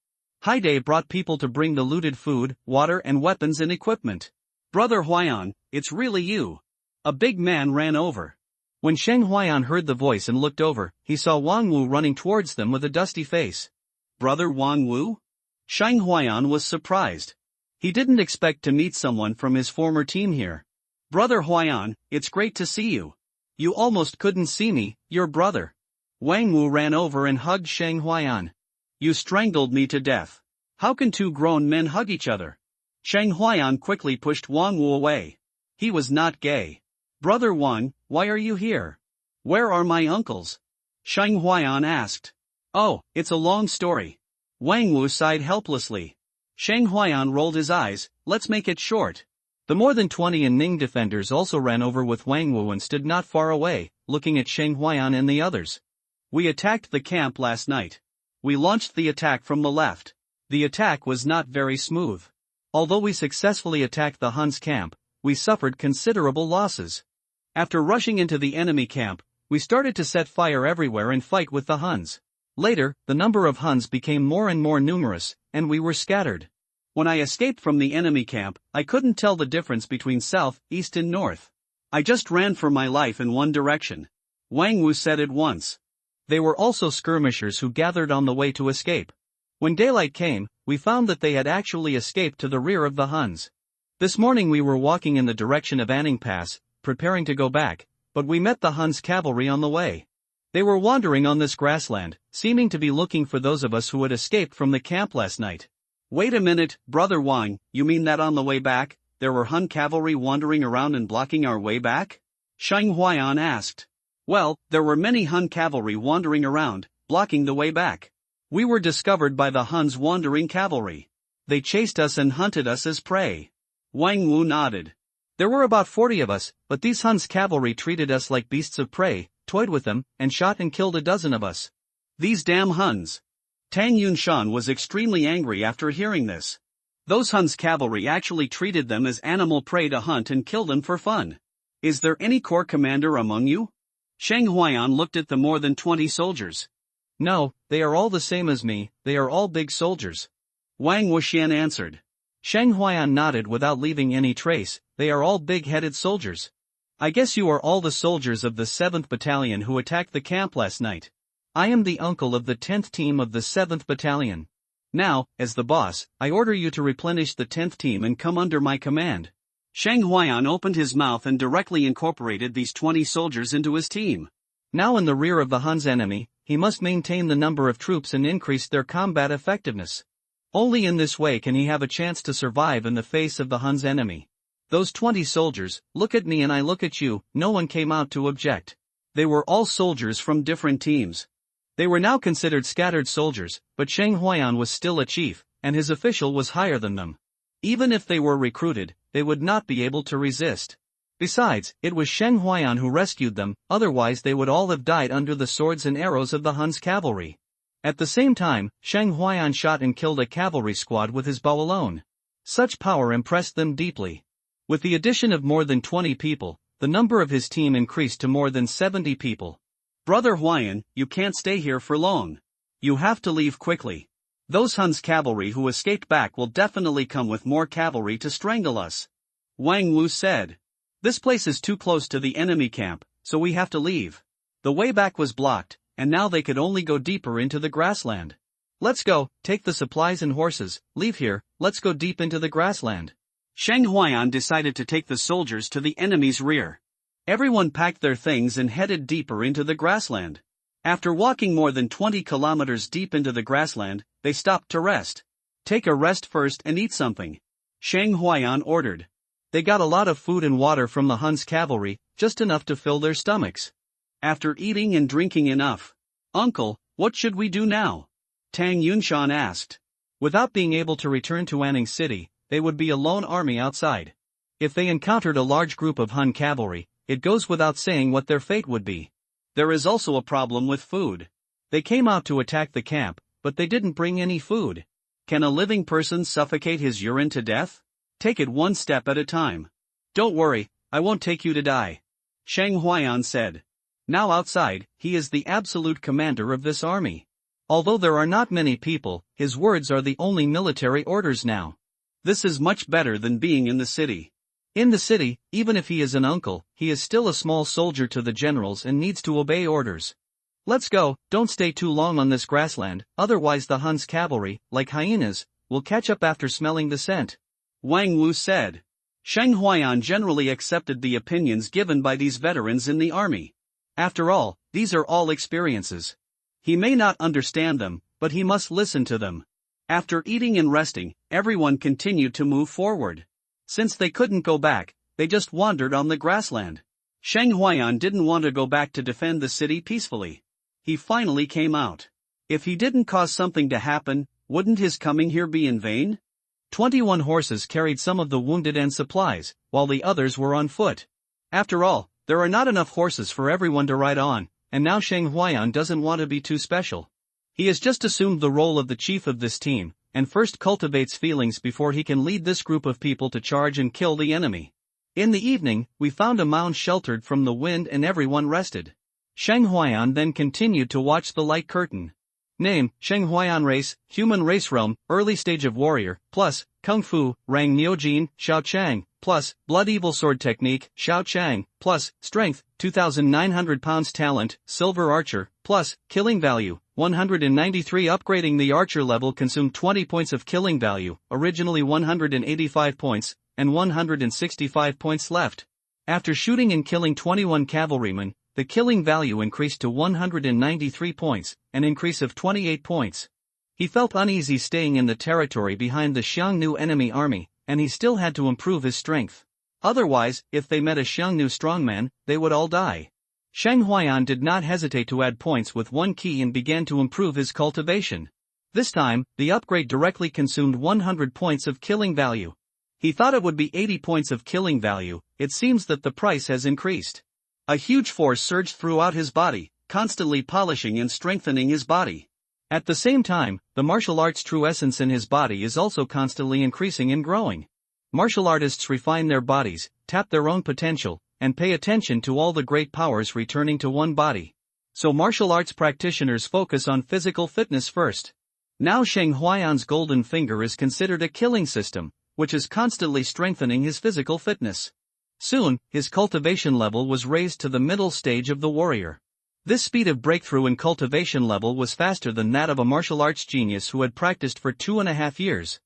Haidai brought people to bring the looted food, water and weapons and equipment. Brother Huayan, it's really you. A big man ran over. When Shang Huayan heard the voice and looked over, he saw Wang Wu running towards them with a dusty face. Brother Wang Wu? Shang Huayan was surprised. He didn't expect to meet someone from his former team here. Brother Huayan, it's great to see you. You almost couldn't see me, your brother. Wang Wu ran over and hugged Shang Huayan. You strangled me to death. How can 2 grown men hug each other? Shang Huayan quickly pushed Wang Wu away. He was not gay. Brother Wang, why are you here? Where are my uncles? Shang Huayan asked. Oh, it's a long story. Wang Wu sighed helplessly. Shang Huayan rolled his eyes, let's make it short. The more than 20 Ning defenders also ran over with Wang Wu and stood not far away, looking at Shang Huayan and the others. We attacked the camp last night. We launched the attack from the left. The attack was not very smooth. Although we successfully attacked the Hun's camp, we suffered considerable losses. After rushing into the enemy camp, we started to set fire everywhere and fight with the Huns. Later, the number of Huns became more and more numerous, and we were scattered. When I escaped from the enemy camp, I couldn't tell the difference between south, east and north. I just ran for my life in one direction. Wang Wu said at once. They were also skirmishers who gathered on the way to escape. When daylight came, we found that they had actually escaped to the rear of the Huns. This morning we were walking in the direction of Anning Pass, preparing to go back, but we met the Huns cavalry on the way. They were wandering on this grassland, seeming to be looking for those of us who had escaped from the camp last night. Wait a minute, Brother Wang, you mean that on the way back, there were Hun cavalry wandering around and blocking our way back? Sheng Huayan asked. Well, there were many Hun cavalry wandering around, blocking the way back. We were discovered by the Hun's wandering cavalry. They chased us and hunted us as prey. Wang Wu nodded. There were about 40 of us, but these Hun's cavalry treated us like beasts of prey, toyed with them, and shot and killed a dozen of us. These damn Huns. Tang Yunshan was extremely angry after hearing this. Those Hun's cavalry actually treated them as animal prey to hunt and kill them for fun. Is there any corps commander among you? Sheng Huayan looked at the more than 20 soldiers. No, they are all the same as me, they are all big soldiers. Wang Wuxian answered. Sheng Huayan nodded without leaving any trace, they are all big-headed soldiers. I guess you are all the soldiers of the 7th Battalion who attacked the camp last night. I am the uncle of the 10th team of the 7th Battalion. Now, as the boss, I order you to replenish the 10th team and come under my command. Sheng Huayan opened his mouth and directly incorporated these 20 soldiers into his team. Now in the rear of the Hun's enemy, he must maintain the number of troops and increase their combat effectiveness. Only in this way can he have a chance to survive in the face of the Hun's enemy. Those 20 soldiers, look at me and I look at you, no one came out to object. They were all soldiers from different teams. They were now considered scattered soldiers, but Sheng Huayan was still a chief, and his official was higher than them. Even if they were recruited, they would not be able to resist. Besides, it was Sheng Huayan who rescued them, otherwise they would all have died under the swords and arrows of the Hun's cavalry. At the same time, Sheng Huayan shot and killed a cavalry squad with his bow alone. Such power impressed them deeply. With the addition of more than 20 people, the number of his team increased to more than 70 people. Brother Huayan, you can't stay here for long. You have to leave quickly. Those Hun's cavalry who escaped back will definitely come with more cavalry to strangle us. Wang Wu said. This place is too close to the enemy camp, so we have to leave. The way back was blocked, and now they could only go deeper into the grassland. Let's go, take the supplies and horses, leave here, let's go deep into the grassland. Sheng Huayan decided to take the soldiers to the enemy's rear. Everyone packed their things and headed deeper into the grassland. After walking more than 20 kilometers deep into the grassland, they stopped to rest. Take a rest first and eat something. Sheng Huayan ordered. They got a lot of food and water from the Hun's cavalry, just enough to fill their stomachs. After eating and drinking enough, Uncle, what should we do now? Tang Yunshan asked. Without being able to return to Anning City, they would be a lone army outside. If they encountered a large group of Hun cavalry, it goes without saying what their fate would be. There is also a problem with food. They came out to attack the camp, but they didn't bring any food. Can a living person suffocate his urine to death? Take it one step at a time. Don't worry, I won't take you to die. Sheng Huayan said. Now outside, he is the absolute commander of this army. Although there are not many people, his words are the only military orders now. This is much better than being in the city. In the city, even if he is an uncle, he is still a small soldier to the generals and needs to obey orders. Let's go, don't stay too long on this grassland, otherwise the Hun's cavalry, like hyenas, will catch up after smelling the scent. Wang Wu said. Sheng Huayan generally accepted the opinions given by these veterans in the army. After all, these are all experiences. He may not understand them, but he must listen to them. After eating and resting, everyone continued to move forward. Since they couldn't go back, they just wandered on the grassland. Sheng Huayan didn't want to go back to defend the city peacefully. He finally came out. If he didn't cause something to happen, wouldn't his coming here be in vain? 21 horses carried some of the wounded and supplies, while the others were on foot. After all, there are not enough horses for everyone to ride on, and now Sheng Huayan doesn't want to be too special. He has just assumed the role of the chief of this team, and first cultivates feelings before he can lead this group of people to charge and kill the enemy. In the evening, we found a mound sheltered from the wind and everyone rested. Sheng Huayan then continued to watch the light curtain. Name, Sheng Huayan race, human race realm, early stage of warrior, plus, Kung Fu, Rang Niujin, Xiao Chang, plus, blood evil sword technique, Xiao Chang, plus, strength, 2,900 pounds talent, silver archer, plus, killing value, 193 upgrading the archer level consumed 20 points of killing value, originally 185 points, and 165 points left. After shooting and killing 21 cavalrymen, the killing value increased to 193 points, an increase of 28 points. He felt uneasy staying in the territory behind the Xiongnu enemy army, and he still had to improve his strength. Otherwise, if they met a Xiongnu strongman, they would all die. Sheng Huaiyan did not hesitate to add points with one key and began to improve his cultivation. This time, the upgrade directly consumed 100 points of killing value. He thought it would be 80 points of killing value. It seems that the price has increased. A huge force surged throughout his body, constantly polishing and strengthening his body. At the same time, the martial arts' true essence in his body is also constantly increasing and growing. Martial artists refine their bodies, tap their own potential, and pay attention to all the great powers returning to one body. So martial arts practitioners focus on physical fitness first. Now Sheng Huaiyan's golden finger is considered a killing system, which is constantly strengthening his physical fitness. Soon, his cultivation level was raised to the middle stage of the warrior. This speed of breakthrough in cultivation level was faster than that of a martial arts genius who had practiced for 2.5 years.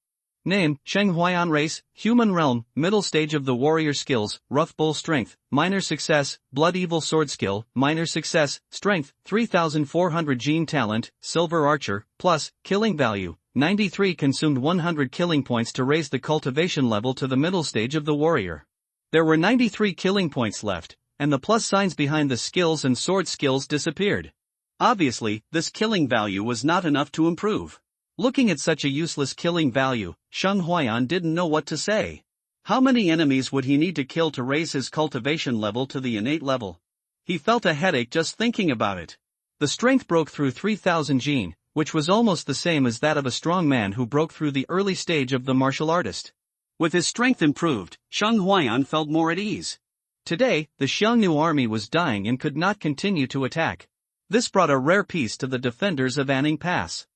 Name: Sheng Huaiyan. Race: Human Realm. Middle stage of the warrior. Skills: Rough Bull Strength, minor success. Blood Evil Sword Skill, minor success. Strength: 3400. Gene Talent: Silver Archer, plus, killing value, 93. Consumed 100 killing points to raise the cultivation level to the middle stage of the warrior. There were 93 killing points left, and the plus signs behind the skills and sword skills disappeared. Obviously, this killing value was not enough to improve. Looking at such a useless killing value, Sheng Huaiyan didn't know what to say. How many enemies would he need to kill to raise his cultivation level to the innate level? He felt a headache just thinking about it. The strength broke through 3000 gene, which was almost the same as that of a strong man who broke through the early stage of the martial artist. With his strength improved, Sheng Huaiyan felt more at ease. Today, the Xiongnu army was dying and could not continue to attack. This brought a rare peace to the defenders of Anning Pass.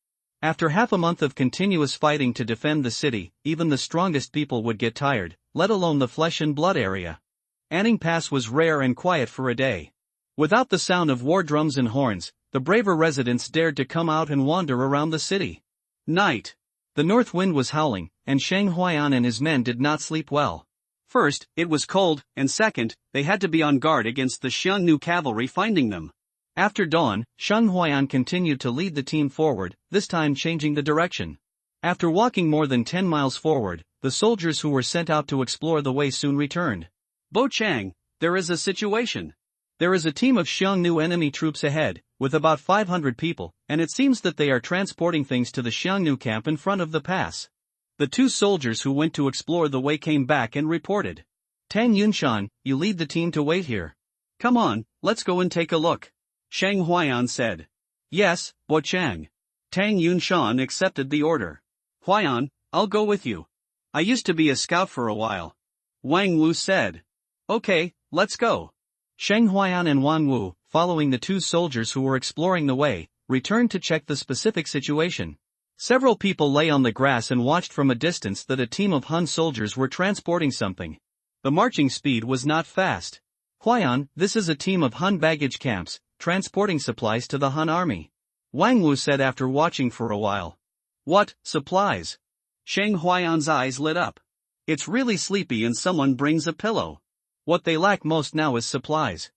After half a month of continuous fighting to defend the city, even the strongest people would get tired, let alone the flesh and blood area. Anning Pass was rare and quiet for a day. Without the sound of war drums and horns, the braver residents dared to come out and wander around the city. Night. The north wind was howling, and Sheng Huaiyan and his men did not sleep well. First, it was cold, and second, they had to be on guard against the Xiongnu cavalry finding them. After dawn, Sheng Huaiyan continued to lead the team forward, this time changing the direction. After walking more than 10 miles forward, the soldiers who were sent out to explore the way soon returned. Bo Chang, there is a situation. There is a team of Xiongnu enemy troops ahead, with about 500 people, and it seems that they are transporting things to the Xiongnu camp in front of the pass. The two soldiers who went to explore the way came back and reported. Tang Yunshan, you lead the team to wait here. Come on, let's go and take a look. Sheng Huaiyan said. Yes, Bo Chang. Tang Yunshan accepted the order. Huaiyan, I'll go with you. I used to be a scout for a while. Wang Wu said. Okay, let's go. Sheng Huaiyan and Wang Wu, following the two soldiers who were exploring the way, returned to check the specific situation. Several people lay on the grass and watched from a distance that a team of Han soldiers were transporting something. The marching speed was not fast. Huaiyan, this is a team of Han baggage camps, transporting supplies to the Han army. Wang Wu said after watching for a while. What, supplies? Sheng Huaiyan's eyes lit up. It's really sleepy and someone brings a pillow. What they lack most now is supplies.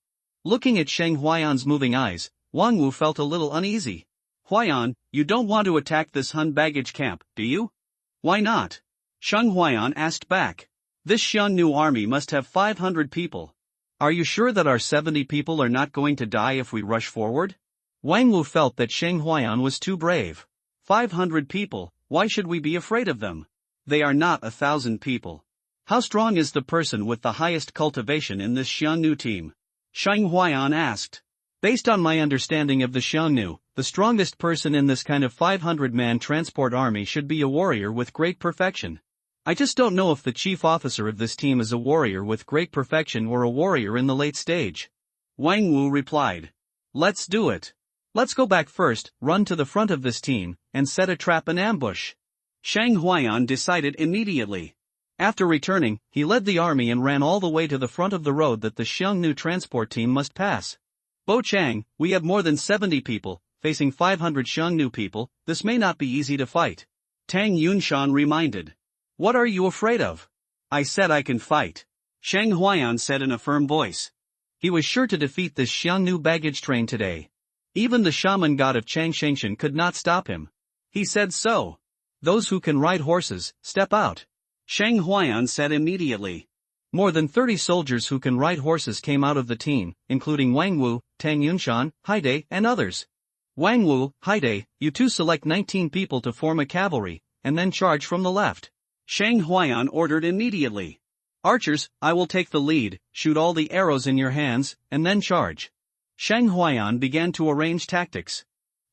Looking at Sheng Huaiyan's moving eyes, Wang Wu felt a little uneasy. Huaiyan, you don't want to attack this Han baggage camp, do you? Why not? Sheng Huaiyan asked back. This Xiongnu army must have 500 people. Are you sure that our 70 people are not going to die if we rush forward? Wang Wu felt that Sheng Huaiyan was too brave. 500 people, why should we be afraid of them? They are not 1,000 people. How strong is the person with the highest cultivation in this Xiongnu team? Sheng Huaiyan asked. Based on my understanding of the Xiongnu, the strongest person in this kind of 500-man transport army should be a warrior with great perfection. I just don't know if the chief officer of this team is a warrior with great perfection or a warrior in the late stage. Wang Wu replied. Let's do it. Let's go back first, run to the front of this team, and set a trap and ambush. Sheng Huaiyan decided immediately. After returning, he led the army and ran all the way to the front of the road that the Xiongnu transport team must pass. Bo Chang, we have more than 70 people, facing 500 Xiongnu people, this may not be easy to fight. Tang Yunshan reminded. What are you afraid of? I said I can fight. Sheng Huaiyan said in a firm voice. He was sure to defeat this Xiongnu baggage train today. Even the shaman god of Changshangshan could not stop him. He said so. Those who can ride horses, step out. Shang Huayan said immediately. More than 30 soldiers who can ride horses came out of the team, including Wang Wu, Tang Yunshan, Haide, and others. Wang Wu, Haide, you two select 19 people to form a cavalry, and then charge from the left. Shang Huayan ordered immediately. Archers, I will take the lead, shoot all the arrows in your hands, and then charge. Shang Huayan began to arrange tactics.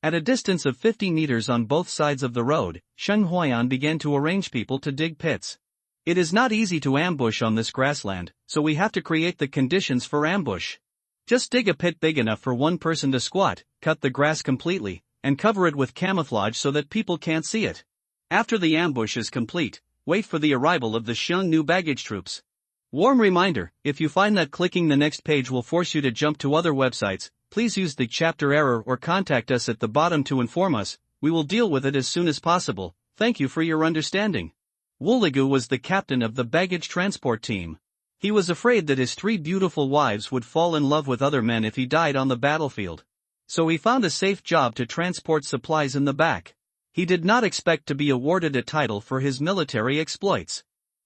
At a distance of 50 meters on both sides of the road, Shang Huayan began to arrange people to dig pits. It is not easy to ambush on this grassland, so we have to create the conditions for ambush. Just dig a pit big enough for one person to squat, cut the grass completely, and cover it with camouflage so that people can't see it. After the ambush is complete, wait for the arrival of the Xiongnu baggage troops. Warm reminder, if you find that clicking the next page will force you to jump to other websites, please use the chapter error or contact us at the bottom to inform us. We will deal with it as soon as possible. Thank you for your understanding. Wuligu was the captain of the baggage transport team. He was afraid that his 3 beautiful wives would fall in love with other men if he died on the battlefield. So he found a safe job to transport supplies in the back. He did not expect to be awarded a title for his military exploits.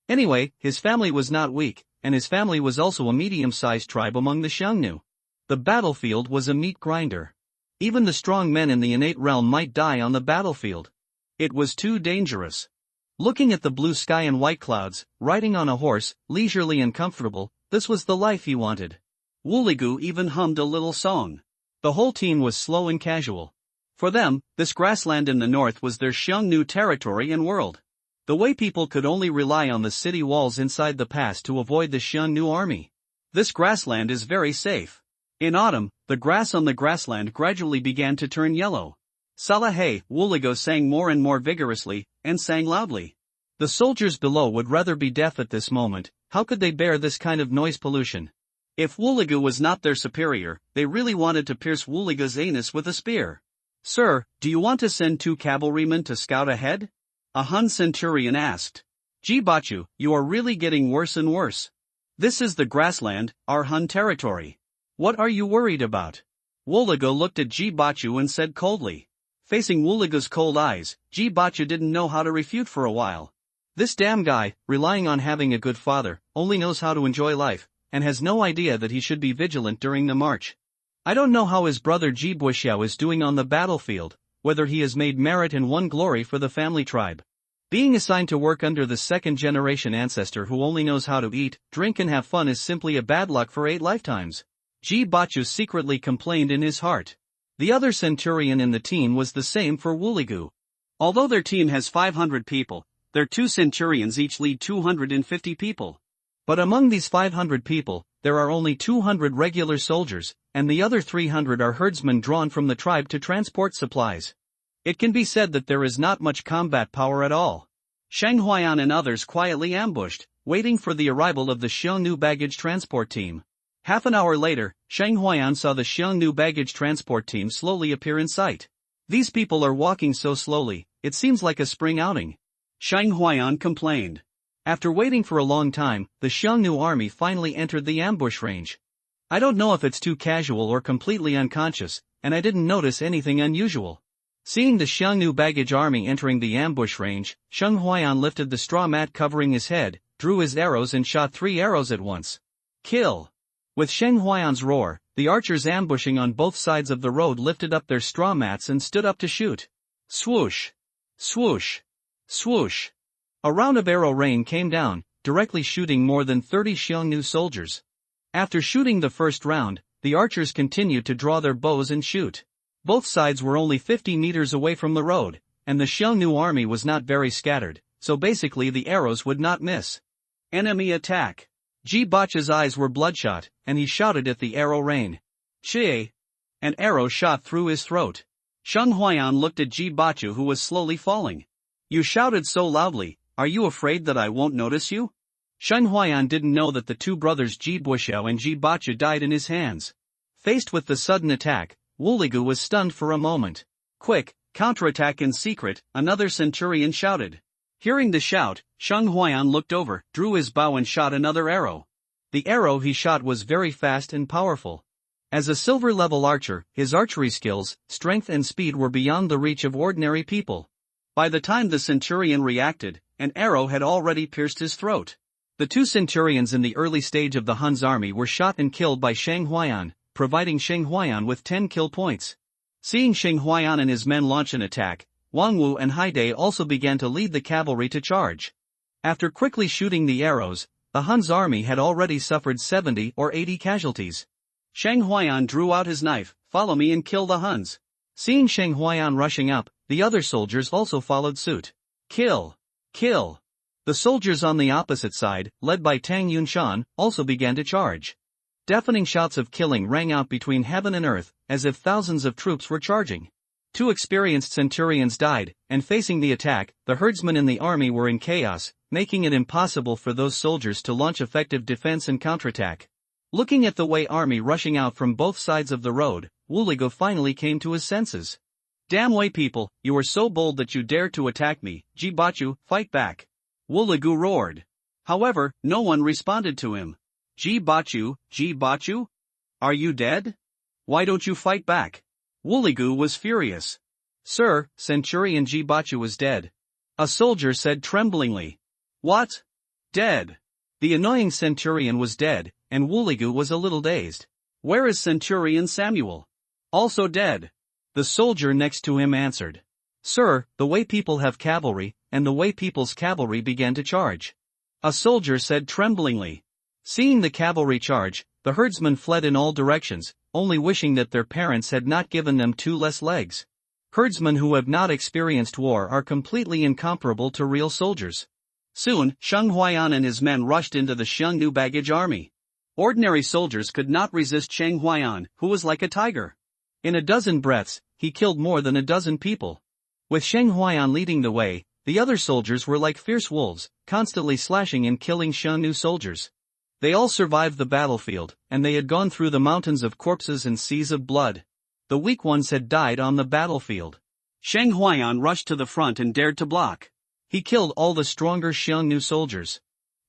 Anyway, his family was not weak, and his family was also a medium-sized tribe among the Xiongnu. The battlefield was a meat grinder. Even the strong men in the innate realm might die on the battlefield. It was too dangerous. Looking at the blue sky and white clouds, riding on a horse, leisurely and comfortable, this was the life he wanted. Wuligu even hummed a little song. The whole team was slow and casual. For them, this grassland in the north was their Xiongnu territory and world. The way people could only rely on the city walls inside the pass to avoid the Xiongnu army. This grassland is very safe. In autumn, the grass on the grassland gradually began to turn yellow. Salahay, Wuligu sang more and more vigorously, and sang loudly. The soldiers below would rather be deaf at this moment. How could they bear this kind of noise pollution? If Wuligu was not their superior, they really wanted to pierce Wuligu's anus with a spear. Sir, do you want to send 2 cavalrymen to scout ahead? A Han centurion asked. Jibachu, you are really getting worse and worse. This is the grassland, our Han territory. What are you worried about? Wuligu looked at Jibachu and said coldly. Facing Wuligu's cold eyes, Jibachu didn't know how to refute for a while. This damn guy, relying on having a good father, only knows how to enjoy life, and has no idea that he should be vigilant during the march. I don't know how his brother Jibuxiao is doing on the battlefield, whether he has made merit and won glory for the family tribe. Being assigned to work under the 2nd-generation ancestor who only knows how to eat, drink and have fun is simply a bad luck for 8 lifetimes. Jibachu secretly complained in his heart. The other centurion in the team was the same for Wuligu. Although their team has 500 people, their 2 centurions each lead 250 people. But among these 500 people, there are only 200 regular soldiers, and the other 300 are herdsmen drawn from the tribe to transport supplies. It can be said that there is not much combat power at all. Shang Huayan and others quietly ambushed, waiting for the arrival of the Xiongnu baggage transport team. Half an hour later, Shang Huayan saw the Xiongnu baggage transport team slowly appear in sight. These people are walking so slowly, it seems like a spring outing. Shang Huayan complained. After waiting for a long time, the Xiongnu army finally entered the ambush range. I don't know if it's too casual or completely unconscious, and I didn't notice anything unusual. Seeing the Xiongnu baggage army entering the ambush range, Shang Huayan lifted the straw mat covering his head, drew his arrows and shot 3 arrows at once. Kill! With Shang Huayan's roar, the archers ambushing on both sides of the road lifted up their straw mats and stood up to shoot. Swoosh! Swoosh! Swoosh! A round of arrow rain came down, directly shooting more than 30 Xiongnu soldiers. After shooting the first round, the archers continued to draw their bows and shoot. Both sides were only 50 meters away from the road, and the Xiongnu army was not very scattered, so basically the arrows would not miss. Enemy attack! Jibachu's eyes were bloodshot, and he shouted at the arrow rain. Chie! An arrow shot through his throat. Shang Huayan looked at Jibachu who was slowly falling. You shouted so loudly, are you afraid that I won't notice you? Shang Huayan didn't know that the 2 brothers Jibuxiao and Jibachu died in his hands. Faced with the sudden attack, Wuligu was stunned for a moment. Quick, counterattack in secret, another centurion shouted. Hearing the shout, Shang Huayan looked over, drew his bow and shot another arrow. The arrow he shot was very fast and powerful. As a silver-level archer, his archery skills, strength and speed were beyond the reach of ordinary people. By the time the centurion reacted, an arrow had already pierced his throat. The two centurions in the early stage of the Hun's army were shot and killed by Shang Huayan, providing Shang Huayan with 10 kill points. Seeing Shang Huayan and his men launch an attack, Wang Wu and Haidai also began to lead the cavalry to charge. After quickly shooting the arrows, the Hun's army had already suffered 70 or 80 casualties. Shang Huayan drew out his knife. "Follow me and kill the Huns." Seeing Shang Huayan rushing up, the other soldiers also followed suit. Kill! Kill! The soldiers on the opposite side, led by Tang Yunshan, also began to charge. Deafening shouts of killing rang out between heaven and earth, as if thousands of troops were charging. 2 experienced centurions died, and facing the attack, the herdsmen in the army were in chaos, making it impossible for those soldiers to launch effective defense and counterattack. Looking at the Wei army rushing out from both sides of the road, Wuligo finally came to his senses. "Damn Wei people, you are so bold that you dared to attack me, Ji Bachu, fight back!" Wuligo roared. However, no one responded to him. Ji Bachu? Are you dead? Why don't you fight back?" Wuligo was furious. "Sir, Centurion Ji Bachu is dead," a soldier said tremblingly. "What? Dead?" The annoying centurion was dead, and Wuligo was a little dazed. "Where is Centurion Samuel?" "Also dead," the soldier next to him answered. "Sir, the Wei people have cavalry," and the Wei people's cavalry began to charge. A soldier said tremblingly. Seeing the cavalry charge, the herdsmen fled in all directions, only wishing that their parents had not given them 2 less legs. Herdsmen who have not experienced war are completely incomparable to real soldiers. Soon, Shang Huayan and his men rushed into the Xiongnu baggage army. Ordinary soldiers could not resist Shang Huayan, who was like a tiger. In a dozen breaths, he killed more than a dozen people. With Shang Huayan leading the way, the other soldiers were like fierce wolves, constantly slashing and killing Xiongnu soldiers. They all survived the battlefield, and they had gone through the mountains of corpses and seas of blood. The weak ones had died on the battlefield. Shang Huayan rushed to the front and dared to block. He killed all the stronger Xiongnu soldiers.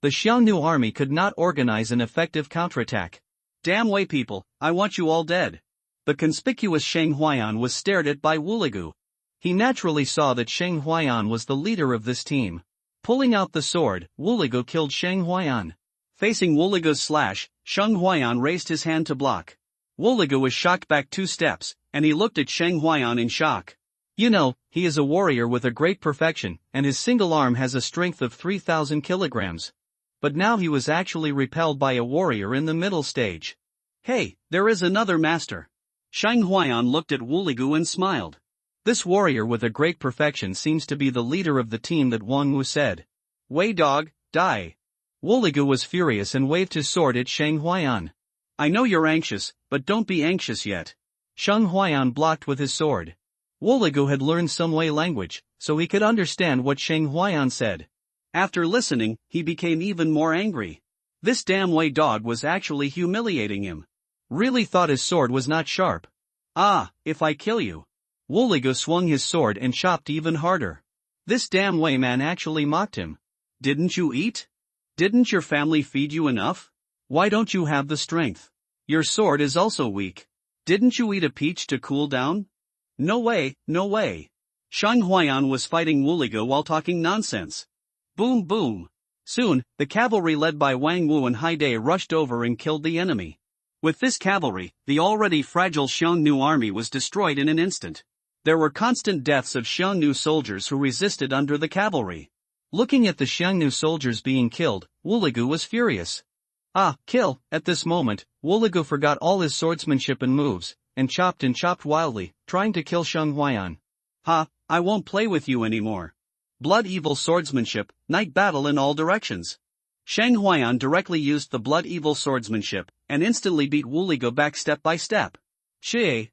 The Xiongnu army could not organize an effective counterattack. "Damn Wei people, I want you all dead." The conspicuous Shang Huayan was stared at by Wuligo. He naturally saw that Shang Huayan was the leader of this team. Pulling out the sword, Wuligo killed Shang Huayan. Facing Wuligo's slash, Shang Huayan raised his hand to block. Wuligo was shocked back 2 steps, and he looked at Shang Huayan in shock. "You know, he is a warrior with a great perfection, and his single arm has a strength of 3,000 kilograms. But now he was actually repelled by a warrior in the middle stage. Hey, there is another master." Shang Huayan looked at Wuligo and smiled. "This warrior with a great perfection seems to be the leader of the team that Wang Wu said. Wei dog, die." Wuligo was furious and waved his sword at Shang Huayan. "I know you're anxious, but don't be anxious yet." Shang Huayan blocked with his sword. Wuligo had learned some Wei language, so he could understand what Shang Huayan said. After listening, he became even more angry. This damn Wei dog was actually humiliating him. Really thought his sword was not sharp. "Ah, if I kill you." Wuligo swung his sword and chopped even harder. This damn Wei man actually mocked him. "Didn't you eat? Didn't your family feed you enough? Why don't you have the strength? Your sword is also weak. Didn't you eat a peach to cool down? No way, no way." Shang Huayan was fighting Wuligo while talking nonsense. Boom boom. Soon, the cavalry led by Wang Wu and Haidai rushed over and killed the enemy. With this cavalry, the already fragile Xiongnu army was destroyed in an instant. There were constant deaths of Xiongnu soldiers who resisted under the cavalry. Looking at the Xiongnu soldiers being killed, Wuligo was furious. "Ah, kill!" At this moment, Wuligo forgot all his swordsmanship and moves, and chopped wildly, trying to kill Shang Huayan. "Ha, I won't play with you anymore." Blood evil swordsmanship, night battle in all directions. Shang Huayan directly used the blood evil swordsmanship, and instantly beat Wuligo back step by step. Chie!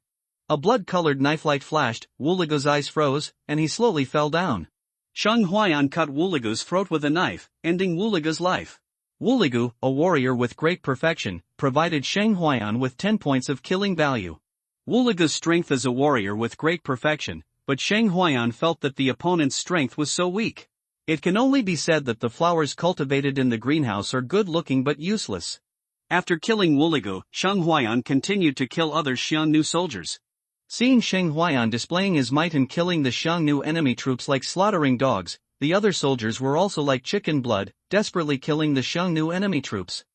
A blood-colored knife light flashed, Wuligo's eyes froze, and he slowly fell down. Shang Huayan cut Wuligo's throat with a knife, ending Wuligo's life. Wuligo, a warrior with great perfection, provided Shang Huayan with 10 points of killing value. Wuligo's strength as a warrior with great perfection, but Shang Huayan felt that the opponent's strength was so weak. It can only be said that the flowers cultivated in the greenhouse are good-looking but useless. After killing Wuligo, Shang Huayan continued to kill other Xiongnu soldiers. Seeing Sheng Huaiyan displaying his might in killing the Xiongnu enemy troops like slaughtering dogs, the other soldiers were also like chicken blood, desperately killing the Xiongnu enemy troops.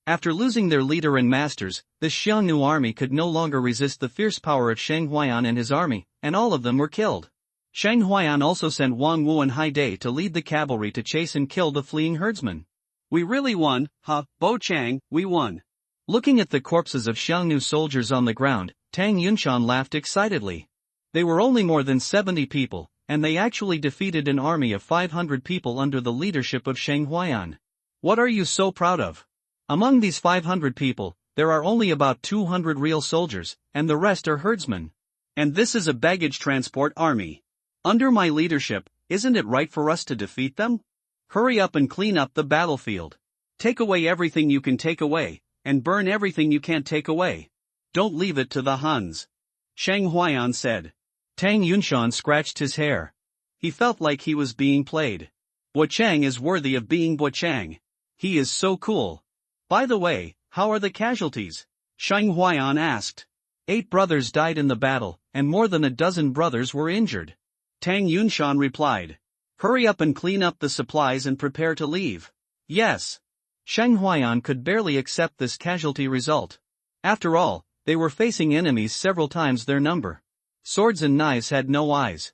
After losing their leader and masters, the Xiongnu army could no longer resist the fierce power of Sheng Huaiyan and his army, and all of them were killed. Sheng Huaiyan also sent Wang Wu and Hai Dai to lead the cavalry to chase and kill the fleeing herdsmen. We really won, huh, Bo Chang, we won. Looking at the corpses of Xiongnu soldiers on the ground, Tang Yunshan laughed excitedly. They were only more than 70 people, and they actually defeated an army of 500 people under the leadership of Sheng Huaiyan. What are you so proud of? Among these 500 people, there are only about 200 real soldiers, and the rest are herdsmen. And this is a baggage transport army. Under my leadership, isn't it right for us to defeat them? Hurry up and clean up the battlefield. Take away everything you can take away, and burn everything you can't take away. Don't leave it to the Huns. Sheng Huaiyan said. Tang Yunshan scratched his hair. He felt like he was being played. Bo Chang is worthy of being Bo Chang. He is so cool. By the way, how are the casualties? Sheng Huaiyan asked. 8 brothers died in the battle, and more than a dozen brothers were injured. Tang Yunshan replied. Hurry up and clean up the supplies and prepare to leave. Yes. Sheng Huaiyan could barely accept this casualty result. After all, they were facing enemies several times their number. Swords and knives had no eyes.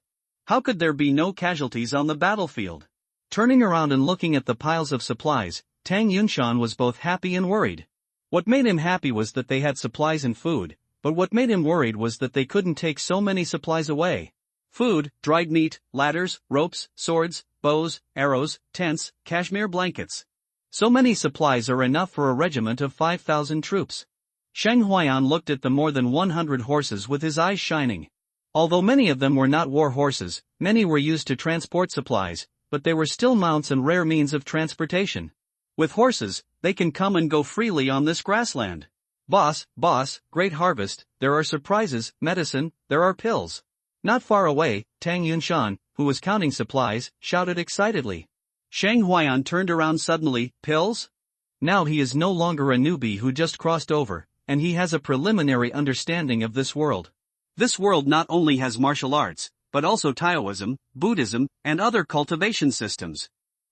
How could there be no casualties on the battlefield? Turning around and looking at the piles of supplies, Tang Yunshan was both happy and worried. What made him happy was that they had supplies and food, but what made him worried was that they couldn't take so many supplies away. Food, dried meat, ladders, ropes, swords, bows, arrows, tents, cashmere blankets. So many supplies are enough for a regiment of 5,000 troops. Sheng Huaiyan looked at the more than 100 horses with his eyes shining. Although many of them were not war horses, many were used to transport supplies, but they were still mounts and rare means of transportation. With horses, they can come and go freely on this grassland. Boss, great harvest, there are surprises, medicine, there are pills. Not far away, Tang Yunshan, who was counting supplies, shouted excitedly. Sheng Huaiyan turned around suddenly. Pills? Now he is no longer a newbie who just crossed over, and he has a preliminary understanding of this world. This world not only has martial arts, but also Taoism, Buddhism, and other cultivation systems.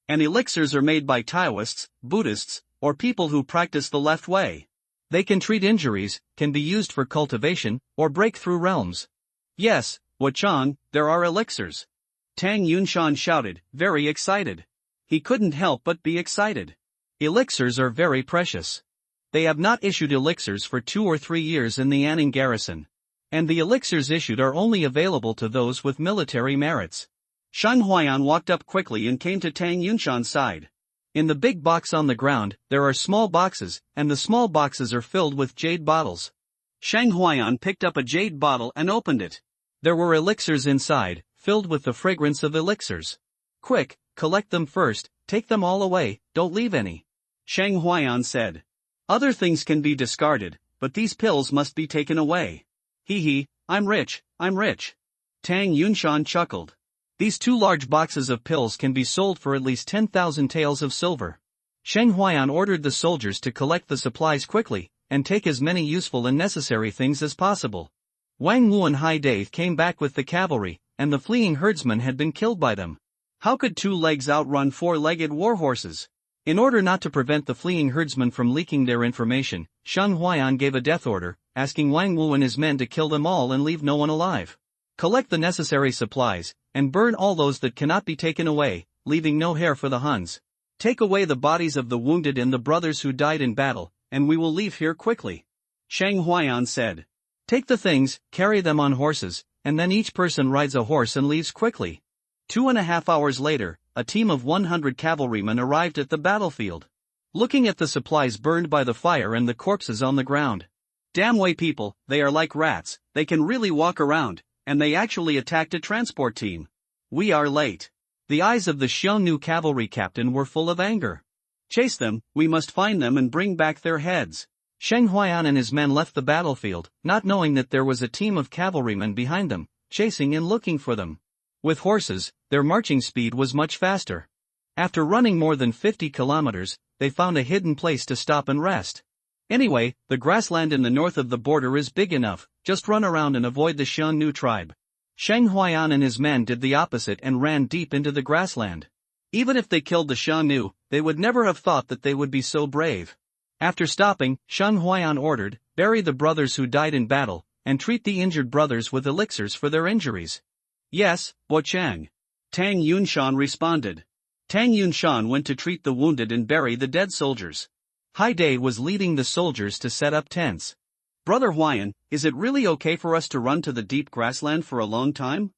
And elixirs are made by Taoists, Buddhists, or people who practice the left way. They can treat injuries, can be used for cultivation, or break through realms. Yes, Chang, there are elixirs. Tang Yunshan shouted, very excited. He couldn't help but be excited. Elixirs are very precious. They have not issued elixirs for 2 or 3 years in the Anning garrison. And the elixirs issued are only available to those with military merits. Sheng Huaiyan walked up quickly and came to Tang Yunshan's side. In the big box on the ground, there are small boxes, and the small boxes are filled with jade bottles. Sheng Huaiyan picked up a jade bottle and opened it. There were elixirs inside, filled with the fragrance of elixirs. Quick, collect them first, take them all away, don't leave any. Sheng Huaiyan said. Other things can be discarded, but these pills must be taken away. Hee, I'm rich. Tang Yunshan chuckled. These 2 large boxes of pills can be sold for at least 10,000 taels of silver. Sheng Huaiyan ordered the soldiers to collect the supplies quickly, and take as many useful and necessary things as possible. Wang Wu and Hai Dai came back with the cavalry, and the fleeing herdsmen had been killed by them. How could 2 legs outrun 4-legged war horses? In order not to prevent the fleeing herdsmen from leaking their information, Sheng Huaiyan gave a death order, asking Wang Wu and his men to kill them all and leave no one alive. Collect the necessary supplies, and burn all those that cannot be taken away, leaving no hair for the Huns. Take away the bodies of the wounded and the brothers who died in battle, and we will leave here quickly. Sheng Huaiyan said. Take the things, carry them on horses, and then each person rides a horse and leaves quickly. 2.5 hours later, a team of 100 cavalrymen arrived at the battlefield. Looking at the supplies burned by the fire and the corpses on the ground. Damn way people, they are like rats, they can really walk around, and they actually attacked a transport team. We are late. The eyes of the Xiongnu cavalry captain were full of anger. Chase them, we must find them and bring back their heads. Sheng Huaiyan and his men left the battlefield, not knowing that there was a team of cavalrymen behind them, chasing and looking for them. With horses, their marching speed was much faster. After running more than 50 kilometers, they found a hidden place to stop and rest. Anyway, the grassland in the north of the border is big enough, just run around and avoid the Xiongnu tribe. Sheng Huayan and his men did the opposite and ran deep into the grassland. Even if they killed the Xiongnu, they would never have thought that they would be so brave. After stopping, Sheng Huayan ordered, bury the brothers who died in battle, and treat the injured brothers with elixirs for their injuries. Yes, Bo Chang. Tang Yunshan responded. Tang Yunshan went to treat the wounded and bury the dead soldiers. Haidai was leading the soldiers to set up tents. Brother Huayan, is it really okay for us to run to the deep grassland for a long time?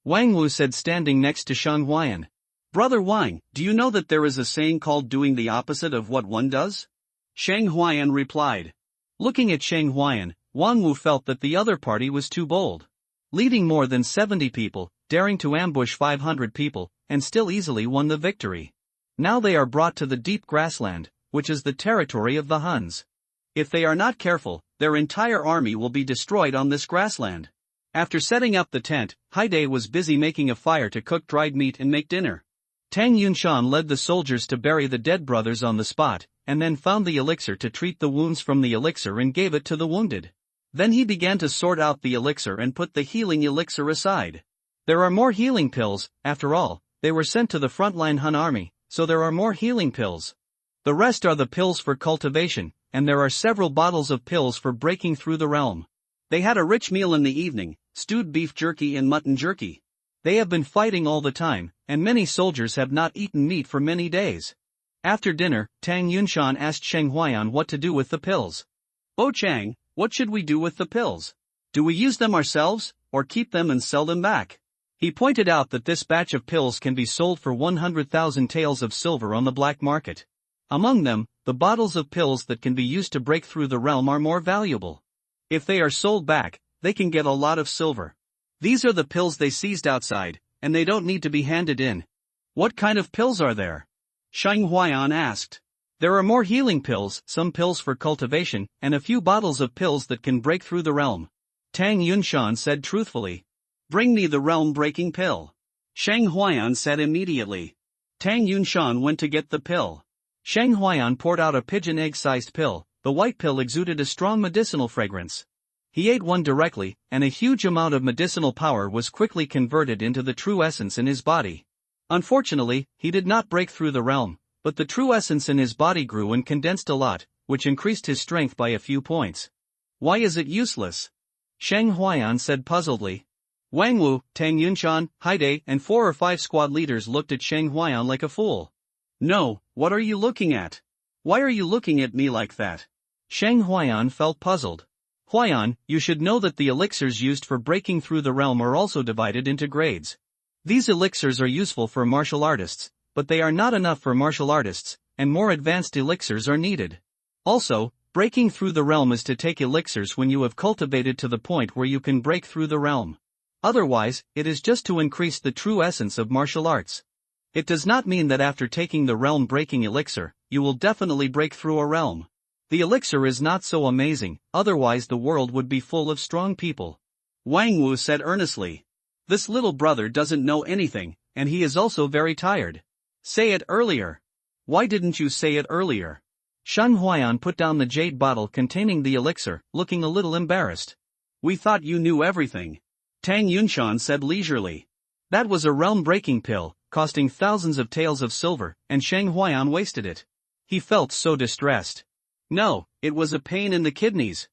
Wang Wu said, standing next to Sheng Huayan. Brother Wang, do you know that there is a saying called doing the opposite of what one does? Sheng Huayan replied. Looking at Sheng Huayan, Wang Wu felt that the other party was too bold. Leading more than 70 people, daring to ambush 500 people, and still easily won the victory. Now they are brought to the deep grassland, which is the territory of the Huns. If they are not careful, their entire army will be destroyed on this grassland. After setting up the tent, Haidai was busy making a fire to cook dried meat and make dinner. Tang Yunshan led the soldiers to bury the dead brothers on the spot, and then found the elixir to treat the wounds from the elixir and gave it to the wounded. Then he began to sort out the elixir and put the healing elixir aside. There are more healing pills, after all, they were sent to the frontline Hun army, so there are more healing pills. The rest are the pills for cultivation, and there are several bottles of pills for breaking through the realm. They had a rich meal in the evening, stewed beef jerky and mutton jerky. They have been fighting all the time, and many soldiers have not eaten meat for many days. After dinner, Tang Yunshan asked Sheng Huayan what to do with the pills. Bo Chang, what should we do with the pills? Do we use them ourselves, or keep them and sell them back? He pointed out that this batch of pills can be sold for 100,000 taels of silver on the black market. Among them, the bottles of pills that can be used to break through the realm are more valuable. If they are sold back, they can get a lot of silver. These are the pills they seized outside, and they don't need to be handed in. What kind of pills are there? Sheng Huayan asked. There are more healing pills, some pills for cultivation, and a few bottles of pills that can break through the realm. Tang Yunshan said truthfully. Bring me the realm-breaking pill. Sheng Huayan said immediately. Tang Yunshan went to get the pill. Sheng Huayan poured out a pigeon egg-sized pill. The white pill exuded a strong medicinal fragrance. He ate one directly, and a huge amount of medicinal power was quickly converted into the true essence in his body. Unfortunately, he did not break through the realm, but the true essence in his body grew and condensed a lot, which increased his strength by a few points. Why is it useless? Sheng Huayan said puzzledly. Wang Wu, Tang Yunshan, Haidai, and 4 or 5 squad leaders looked at Sheng Huayan like a fool. No, what are you looking at? Why are you looking at me like that? Sheng Huayan felt puzzled. Huayan, you should know that the elixirs used for breaking through the realm are also divided into grades. These elixirs are useful for martial artists, but they are not enough for martial artists, and more advanced elixirs are needed. Also, breaking through the realm is to take elixirs when you have cultivated to the point where you can break through the realm. Otherwise, it is just to increase the true essence of martial arts. It does not mean that after taking the realm-breaking elixir, you will definitely break through a realm. The elixir is not so amazing, otherwise the world would be full of strong people. Wang Wu said earnestly. This little brother doesn't know anything, and he is also very tired. Say it earlier. Why didn't you say it earlier? Sheng Huayan put down the jade bottle containing the elixir, looking a little embarrassed. We thought you knew everything. Tang Yunshan said leisurely. That was a realm-breaking pill, costing thousands of taels of silver, and Sheng Huayan wasted it. He felt so distressed. No, it was a pain in the kidneys.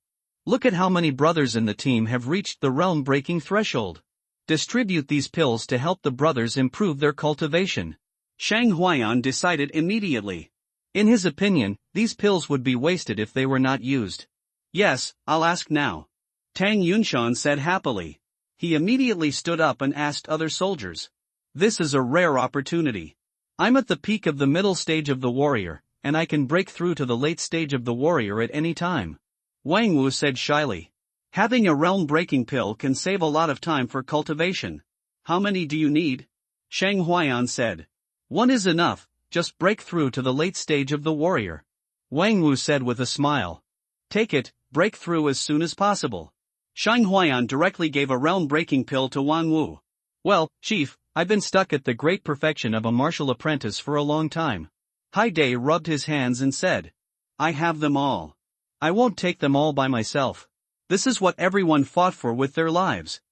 Look at how many brothers in the team have reached the realm-breaking threshold. Distribute these pills to help the brothers improve their cultivation. Sheng Huayan decided immediately. In his opinion, these pills would be wasted if they were not used. Yes, I'll ask now. Tang Yunshan said happily. He immediately stood up and asked other soldiers. This is a rare opportunity. I'm at the peak of the middle stage of the warrior, and I can break through to the late stage of the warrior at any time. Wang Wu said shyly. Having a realm-breaking pill can save a lot of time for cultivation. How many do you need? Sheng Huayan said. One is enough, just break through to the late stage of the warrior. Wang Wu said with a smile. Take it, break through as soon as possible. Sheng Huayan directly gave a realm-breaking pill to Wang Wu. Well, Chief, I've been stuck at the great perfection of a martial apprentice for a long time. Haidai rubbed his hands and said. I have them all. I won't take them all by myself. This is what everyone fought for with their lives.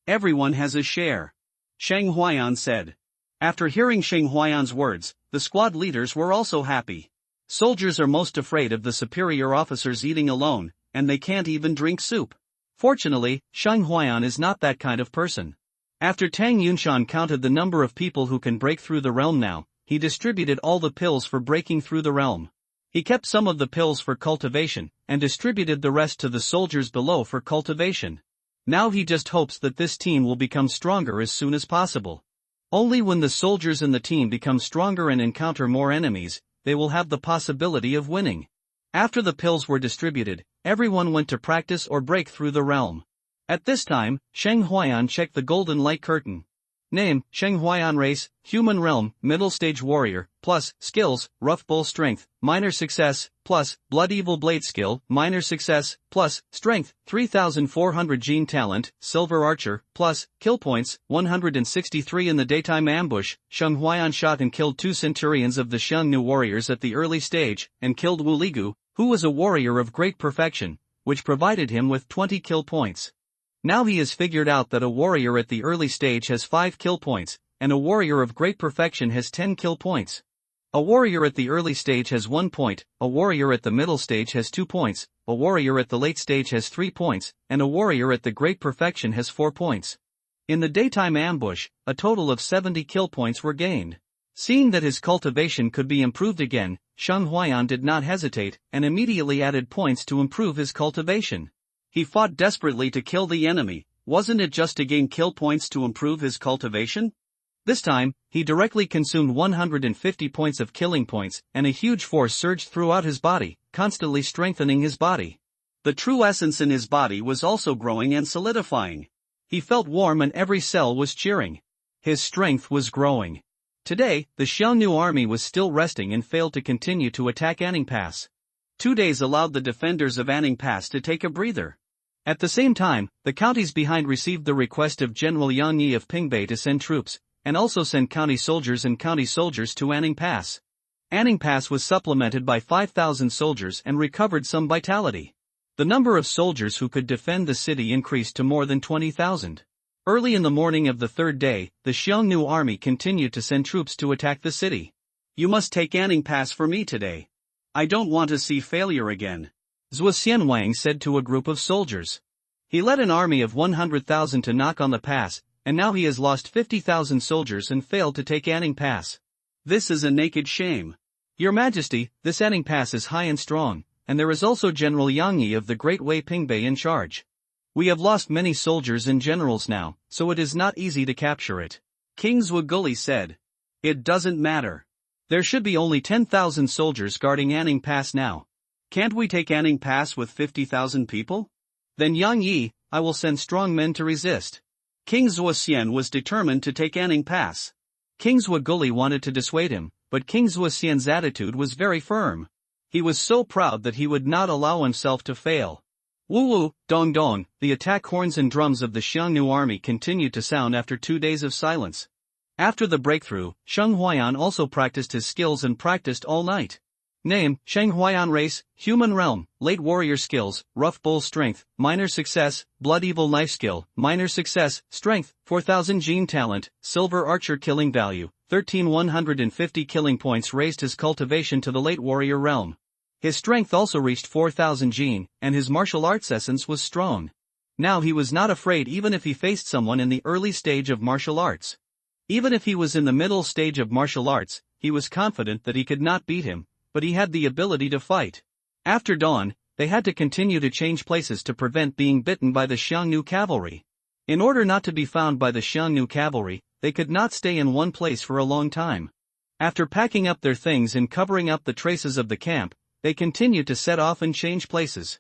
Everyone has a share. Sheng Huayan said. After hearing Sheng Huayan's words, the squad leaders were also happy. Soldiers are most afraid of the superior officers eating alone, and they can't even drink soup. Fortunately, Sheng Huayan is not that kind of person. After Tang Yunshan counted the number of people who can break through the realm now, he distributed all the pills for breaking through the realm. He kept some of the pills for cultivation, and distributed the rest to the soldiers below for cultivation. Now he just hopes that this team will become stronger as soon as possible. Only when the soldiers in the team become stronger and encounter more enemies, they will have the possibility of winning. After the pills were distributed, everyone went to practice or break through the realm. At this time, Sheng Huayan checked the golden light curtain. Name, Sheng Huayan race, human realm, middle stage warrior, plus, skills, rough bull strength, minor success, plus, blood evil blade skill, minor success, plus, strength, 3400 gene talent, silver archer, plus, kill points, 163 in the daytime ambush. Sheng Huayan shot and killed 2 centurions of the Xiongnu warriors at the early stage, and killed Wu Ligu, who was a warrior of great perfection, which provided him with 20 kill points. Now he has figured out that a warrior at the early stage has 5 kill points, and a warrior of great perfection has 10 kill points. A warrior at the early stage has 1 point, a warrior at the middle stage has 2 points, a warrior at the late stage has 3 points, and a warrior at the great perfection has 4 points. In the daytime ambush, a total of 70 kill points were gained. Seeing that his cultivation could be improved again, Sheng Huayan did not hesitate, and immediately added points to improve his cultivation. He fought desperately to kill the enemy, wasn't it just to gain kill points to improve his cultivation? This time, he directly consumed 150 points of killing points, and a huge force surged throughout his body, constantly strengthening his body. The true essence in his body was also growing and solidifying. He felt warm and every cell was cheering. His strength was growing. Today, the Xiongnu army was still resting and failed to continue to attack Anning Pass. 2 days allowed the defenders of Anning Pass to take a breather. At the same time, the counties behind received the request of General Yang Yi of Pingbei to send troops, and also send county soldiers to Anning Pass. Anning Pass was supplemented by 5,000 soldiers and recovered some vitality. The number of soldiers who could defend the city increased to more than 20,000. Early in the morning of the 3rd day, the Xiongnu army continued to send troops to attack the city. You must take Anning Pass for me today. I don't want to see failure again, Zhuo Xianwang said to a group of soldiers. He led an army of 100,000 to knock on the pass, and now he has lost 50,000 soldiers and failed to take Anning Pass. This is a naked shame. Your Majesty, this Anning Pass is high and strong, and there is also General Yang Yi of the Great Wei Pingbei in charge. We have lost many soldiers and generals now, so it is not easy to capture it. King Zwaguli said. It doesn't matter. There should be only 10,000 soldiers guarding Anning Pass now. Can't we take Anning Pass with 50,000 people? Then Yang Yi, I will send strong men to resist. King Zuoxian was determined to take Anning Pass. King Zwaguli wanted to dissuade him, but King Zuoxian's attitude was very firm. He was so proud that he would not allow himself to fail. Wu-wu, dong-dong, the attack horns and drums of the Xiongnu army continued to sound after 2 days of silence. After the breakthrough, Sheng Huayan also practiced his skills and practiced all night. Name, Sheng Huayan race, human realm, late warrior skills, rough bull strength, minor success, blood evil knife skill, minor success, strength, 4000 gene talent, silver archer killing value, 13,150 killing points raised his cultivation to the late warrior realm. His strength also reached 4000 gene, and his martial arts essence was strong. Now he was not afraid even if he faced someone in the early stage of martial arts. Even if he was in the middle stage of martial arts, he was confident that he could not beat him, but he had the ability to fight. After dawn, they had to continue to change places to prevent being bitten by the Xiongnu cavalry. In order not to be found by the Xiongnu cavalry, they could not stay in one place for a long time. After packing up their things and covering up the traces of the camp, they continued to set off and change places.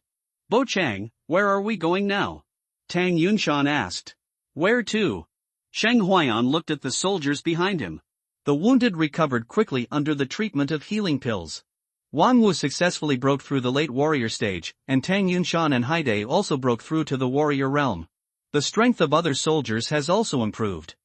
Bo Chang, where are we going now? Tang Yunshan asked. Where to? Sheng Huayan looked at the soldiers behind him. The wounded recovered quickly under the treatment of healing pills. Wang Wu successfully broke through the late warrior stage, and Tang Yunshan and Haidai also broke through to the warrior realm. The strength of other soldiers has also improved.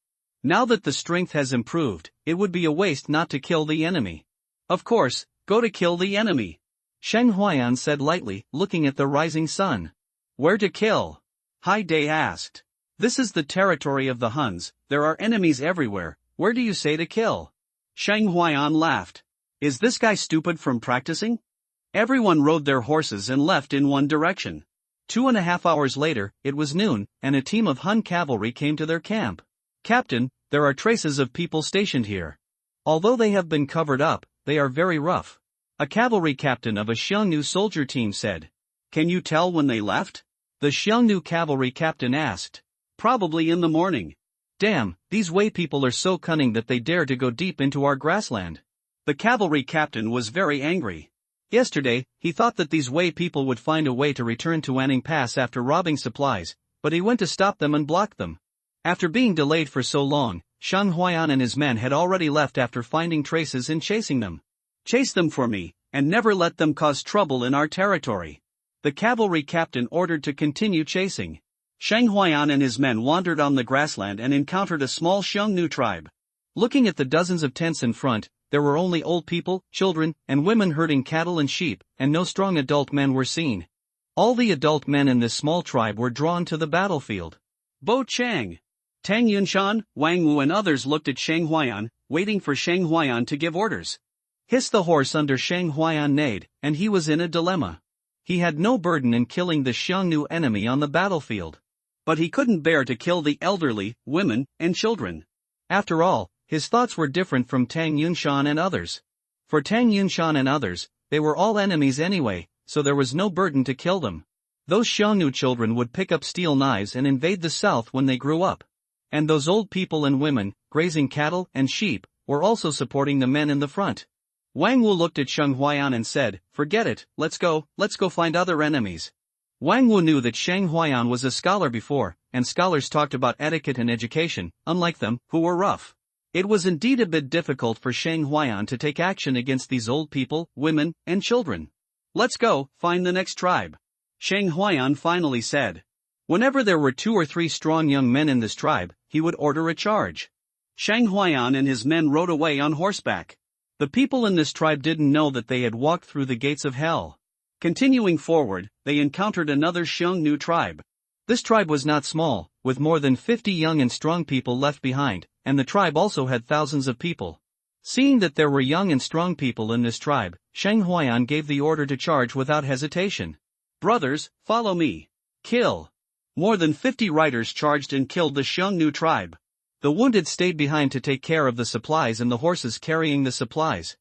Now that the strength has improved, it would be a waste not to kill the enemy. Of course, go to kill the enemy. Sheng Huayan said lightly, looking at the rising sun. Where to kill? Hai Dai asked. This is the territory of the Huns, there are enemies everywhere, where do you say to kill? Sheng Huayan laughed. Is this guy stupid from practicing? Everyone rode their horses and left in one direction. 2.5 hours later, it was noon, and a team of Hun cavalry came to their camp. Captain, there are traces of people stationed here. Although they have been covered up, they are very rough. A cavalry captain of a Xiongnu soldier team said. Can you tell when they left? The Xiongnu cavalry captain asked. Probably in the morning. Damn, these Wei people are so cunning that they dare to go deep into our grassland. The cavalry captain was very angry. Yesterday, he thought that these Wei people would find a way to return to Wanning Pass after robbing supplies, but he went to stop them and block them. After being delayed for so long, Sheng Huayan and his men had already left after finding traces and chasing them. Chase them for me, and never let them cause trouble in our territory. The cavalry captain ordered to continue chasing. Sheng Huayan and his men wandered on the grassland and encountered a small Xiongnu tribe. Looking at the dozens of tents in front, there were only old people, children, and women herding cattle and sheep, and no strong adult men were seen. All the adult men in this small tribe were drawn to the battlefield. Bo Chang, Tang Yunshan, Wang Wu and others looked at Sheng Huayan, waiting for Sheng Huayan to give orders. Hiss the horse under Sheng Huayan neighed, and he was in a dilemma. He had no burden in killing the Xiongnu enemy on the battlefield. But he couldn't bear to kill the elderly, women, and children. After all, his thoughts were different from Tang Yunshan and others. For Tang Yunshan and others, they were all enemies anyway, so there was no burden to kill them. Those Xiongnu children would pick up steel knives and invade the south when they grew up. And those old people and women, grazing cattle and sheep, were also supporting the men in the front. Wang Wu looked at Sheng Huayan and said, forget it, let's go find other enemies. Wang Wu knew that Sheng Huayan was a scholar before, and scholars talked about etiquette and education, unlike them, who were rough. It was indeed a bit difficult for Sheng Huayan to take action against these old people, women, and children. Let's go, find the next tribe. Sheng Huayan finally said. Whenever there were 2 or 3 strong young men in this tribe, he would order a charge. Sheng Huayan and his men rode away on horseback. The people in this tribe didn't know that they had walked through the gates of hell. Continuing forward, they encountered another Xiongnu tribe. This tribe was not small, with more than 50 young and strong people left behind, and the tribe also had thousands of people. Seeing that there were young and strong people in this tribe, Sheng Huayan gave the order to charge without hesitation. Brothers, follow me. Kill. More than 50 riders charged and killed the Xiongnu tribe. The wounded stayed behind to take care of the supplies and the horses carrying the supplies.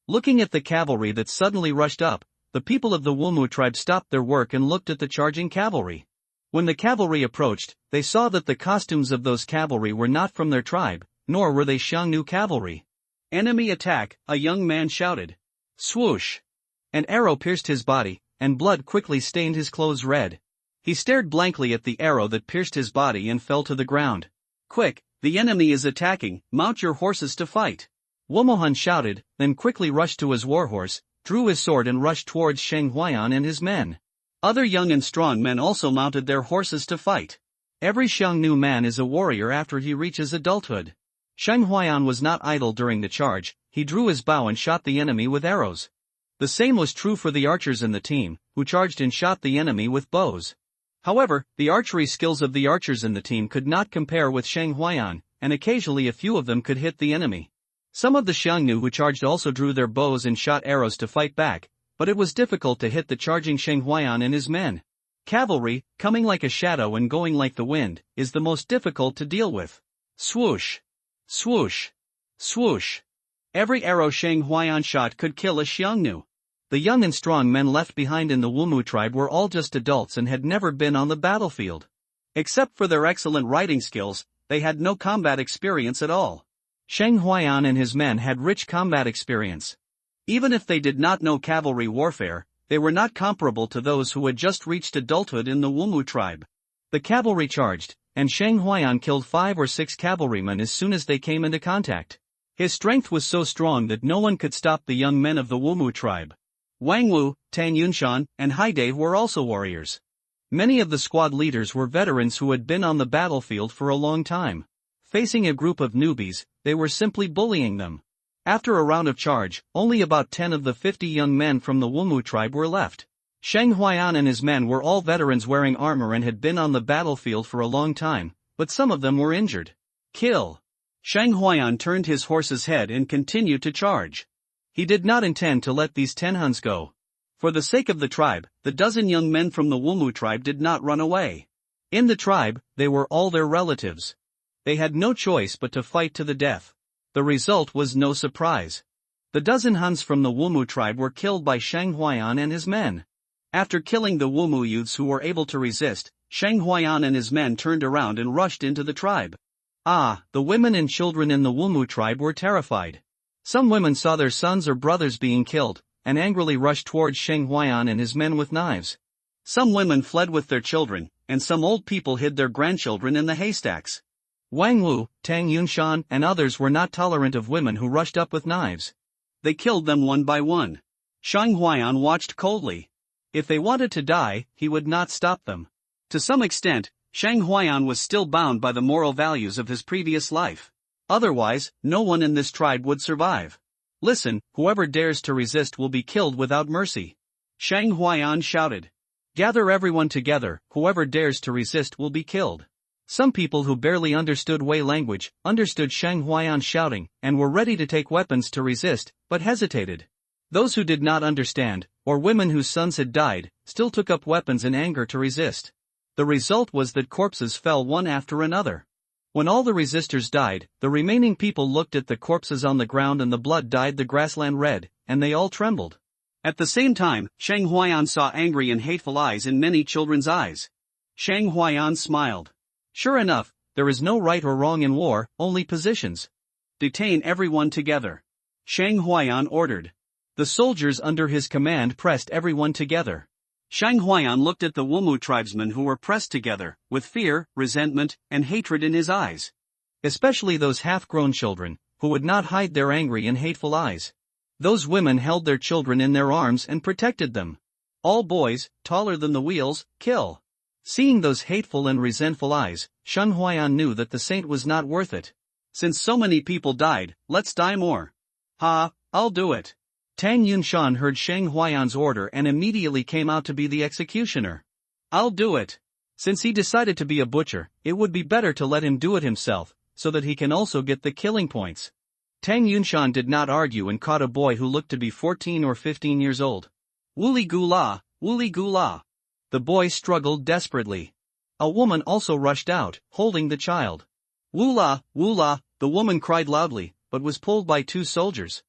Looking at the cavalry that suddenly rushed up, the people of the Wumu tribe stopped their work and looked at the charging cavalry. When the cavalry approached, they saw that the costumes of those cavalry were not from their tribe, nor were they Xiongnu cavalry. Enemy attack, a young man shouted. Swoosh! An arrow pierced his body, and blood quickly stained his clothes red. He stared blankly at the arrow that pierced his body and fell to the ground. Quick, the enemy is attacking, mount your horses to fight. Womohan shouted, then quickly rushed to his warhorse, drew his sword and rushed towards Sheng Huayan and his men. Other young and strong men also mounted their horses to fight. Every Xiongnu man is a warrior after he reaches adulthood. Sheng Huayan was not idle during the charge, he drew his bow and shot the enemy with arrows. The same was true for the archers in the team, who charged and shot the enemy with bows. However, the archery skills of the archers in the team could not compare with Sheng Huayan, and occasionally a few of them could hit the enemy. Some of the Xiongnu who charged also drew their bows and shot arrows to fight back, but it was difficult to hit the charging Sheng Huayan and his men. Cavalry, coming like a shadow and going like the wind, is the most difficult to deal with. Swoosh! Swoosh! Swoosh! Every arrow Sheng Huayan shot could kill a Xiongnu. The young and strong men left behind in the Wumu tribe were all just adults and had never been on the battlefield. Except for their excellent riding skills, they had no combat experience at all. Sheng Huayan and his men had rich combat experience. Even if they did not know cavalry warfare, they were not comparable to those who had just reached adulthood in the Wumu tribe. The cavalry charged, and Sheng Huayan killed 5 or 6 cavalrymen as soon as they came into contact. His strength was so strong that no one could stop the young men of the Wumu tribe. Wang Wu, Tang Yunshan, and Hai Dai were also warriors. Many of the squad leaders were veterans who had been on the battlefield for a long time. Facing a group of newbies, they were simply bullying them. After a round of charge, only about 10 of the 50 young men from the Wumu tribe were left. Shang Huayan and his men were all veterans wearing armor and had been on the battlefield for a long time, but some of them were injured. Kill! Shang Huayan turned his horse's head and continued to charge. He did not intend to let these 10 Huns go. For the sake of the tribe, the dozen young men from the Wumu tribe did not run away. In the tribe, they were all their relatives. They had no choice but to fight to the death. The result was no surprise. The dozen Huns from the Wumu tribe were killed by Shang Huayan and his men. After killing the Wumu youths who were able to resist, Shang Huayan and his men turned around and rushed into the tribe. The women and children in the Wumu tribe were terrified. Some women saw their sons or brothers being killed, and angrily rushed towards Shang Huayan and his men with knives. Some women fled with their children, and some old people hid their grandchildren in the haystacks. Wang Wu, Tang Yunshan and others were not tolerant of women who rushed up with knives. They killed them one by one. Shang Huayan watched coldly. If they wanted to die, he would not stop them. To some extent, Shang Huayan was still bound by the moral values of his previous life. Otherwise, no one in this tribe would survive. Listen, whoever dares to resist will be killed without mercy. Shang Huayan shouted. Gather everyone together, whoever dares to resist will be killed. Some people who barely understood Wei language understood Shang Huayan shouting and were ready to take weapons to resist, but hesitated. Those who did not understand, or women whose sons had died, still took up weapons in anger to resist. The result was that corpses fell one after another. When all the resistors died, the remaining people looked at the corpses on the ground and the blood dyed the grassland red, and they all trembled. At the same time, Shang Huayan saw angry and hateful eyes in many children's eyes. Shang Huayan smiled. Sure enough, there is no right or wrong in war, only positions. Detain everyone together. Shang Huayan ordered. The soldiers under his command pressed everyone together. Shang Huayan looked at the Wumu tribesmen who were pressed together, with fear, resentment, and hatred in his eyes. Especially those half-grown children, who would not hide their angry and hateful eyes. Those women held their children in their arms and protected them. All boys, taller than the wheels, kill. Seeing those hateful and resentful eyes, Shang Huayan knew that the saint was not worth it. Since so many people died, let's die more. I'll do it. Tang Yunshan heard Shang Huayan's order and immediately came out to be the executioner. I'll do it. Since he decided to be a butcher, it would be better to let him do it himself, so that he can also get the killing points. Tang Yunshan did not argue and caught a boy who looked to be 14 or 15 years old. Wuli gula, wuli gula. The boy struggled desperately. A woman also rushed out, holding the child. Wula, wula, the woman cried loudly, but was pulled by 2 soldiers.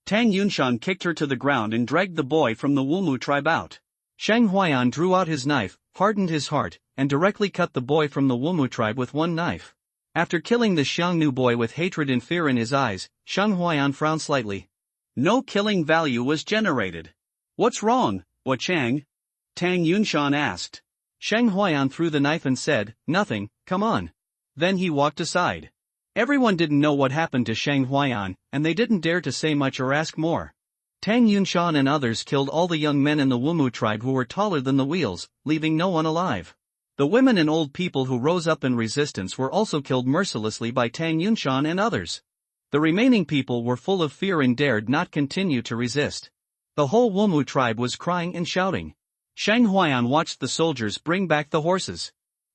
Tang Yunshan kicked her to the ground and dragged the boy from the Wumu tribe out. Shang Huayan drew out his knife, hardened his heart, and directly cut the boy from the Wumu tribe with one knife. After killing the Xiangnu boy with hatred and fear in his eyes, Shang Huayan frowned slightly. No killing value was generated. What's wrong, Chang? Tang Yunshan asked. Shang Huayan threw the knife and said, nothing, come on. Then he walked aside. Everyone didn't know what happened to Shang Huayan, and they didn't dare to say much or ask more. Tang Yunshan and others killed all the young men in the Wumu tribe who were taller than the wheels, leaving no one alive. The women and old people who rose up in resistance were also killed mercilessly by Tang Yunshan and others. The remaining people were full of fear and dared not continue to resist. The whole Wumu tribe was crying and shouting. Shang Huayan watched the soldiers bring back the horses.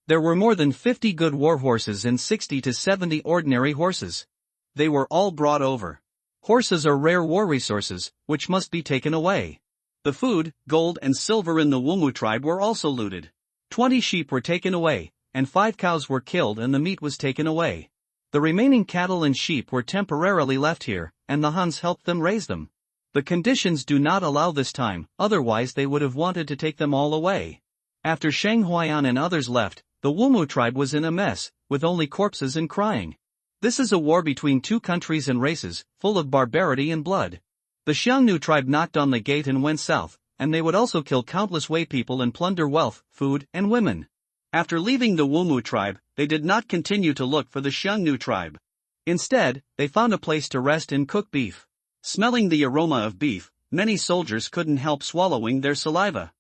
There were more than 50 good war horses and 60 to 70 ordinary horses. They were all brought over. Horses are rare war resources, which must be taken away. The food, gold and silver in the Wumu tribe were also looted. 20 sheep were taken away, and 5 cows were killed and the meat was taken away. The remaining cattle and sheep were temporarily left here, and the Huns helped them raise them. The conditions do not allow this time, otherwise they would have wanted to take them all away. After Shang Huayan and others left, the Wumu tribe was in a mess, with only corpses and crying. This is a war between 2 countries and races, full of barbarity and blood. The Xiangnu tribe knocked on the gate and went south, and they would also kill countless Wei people and plunder wealth, food, and women. After leaving the Wumu tribe, they did not continue to look for the Xiangnu tribe. Instead, they found a place to rest and cook beef. Smelling the aroma of beef, many soldiers couldn't help swallowing their saliva.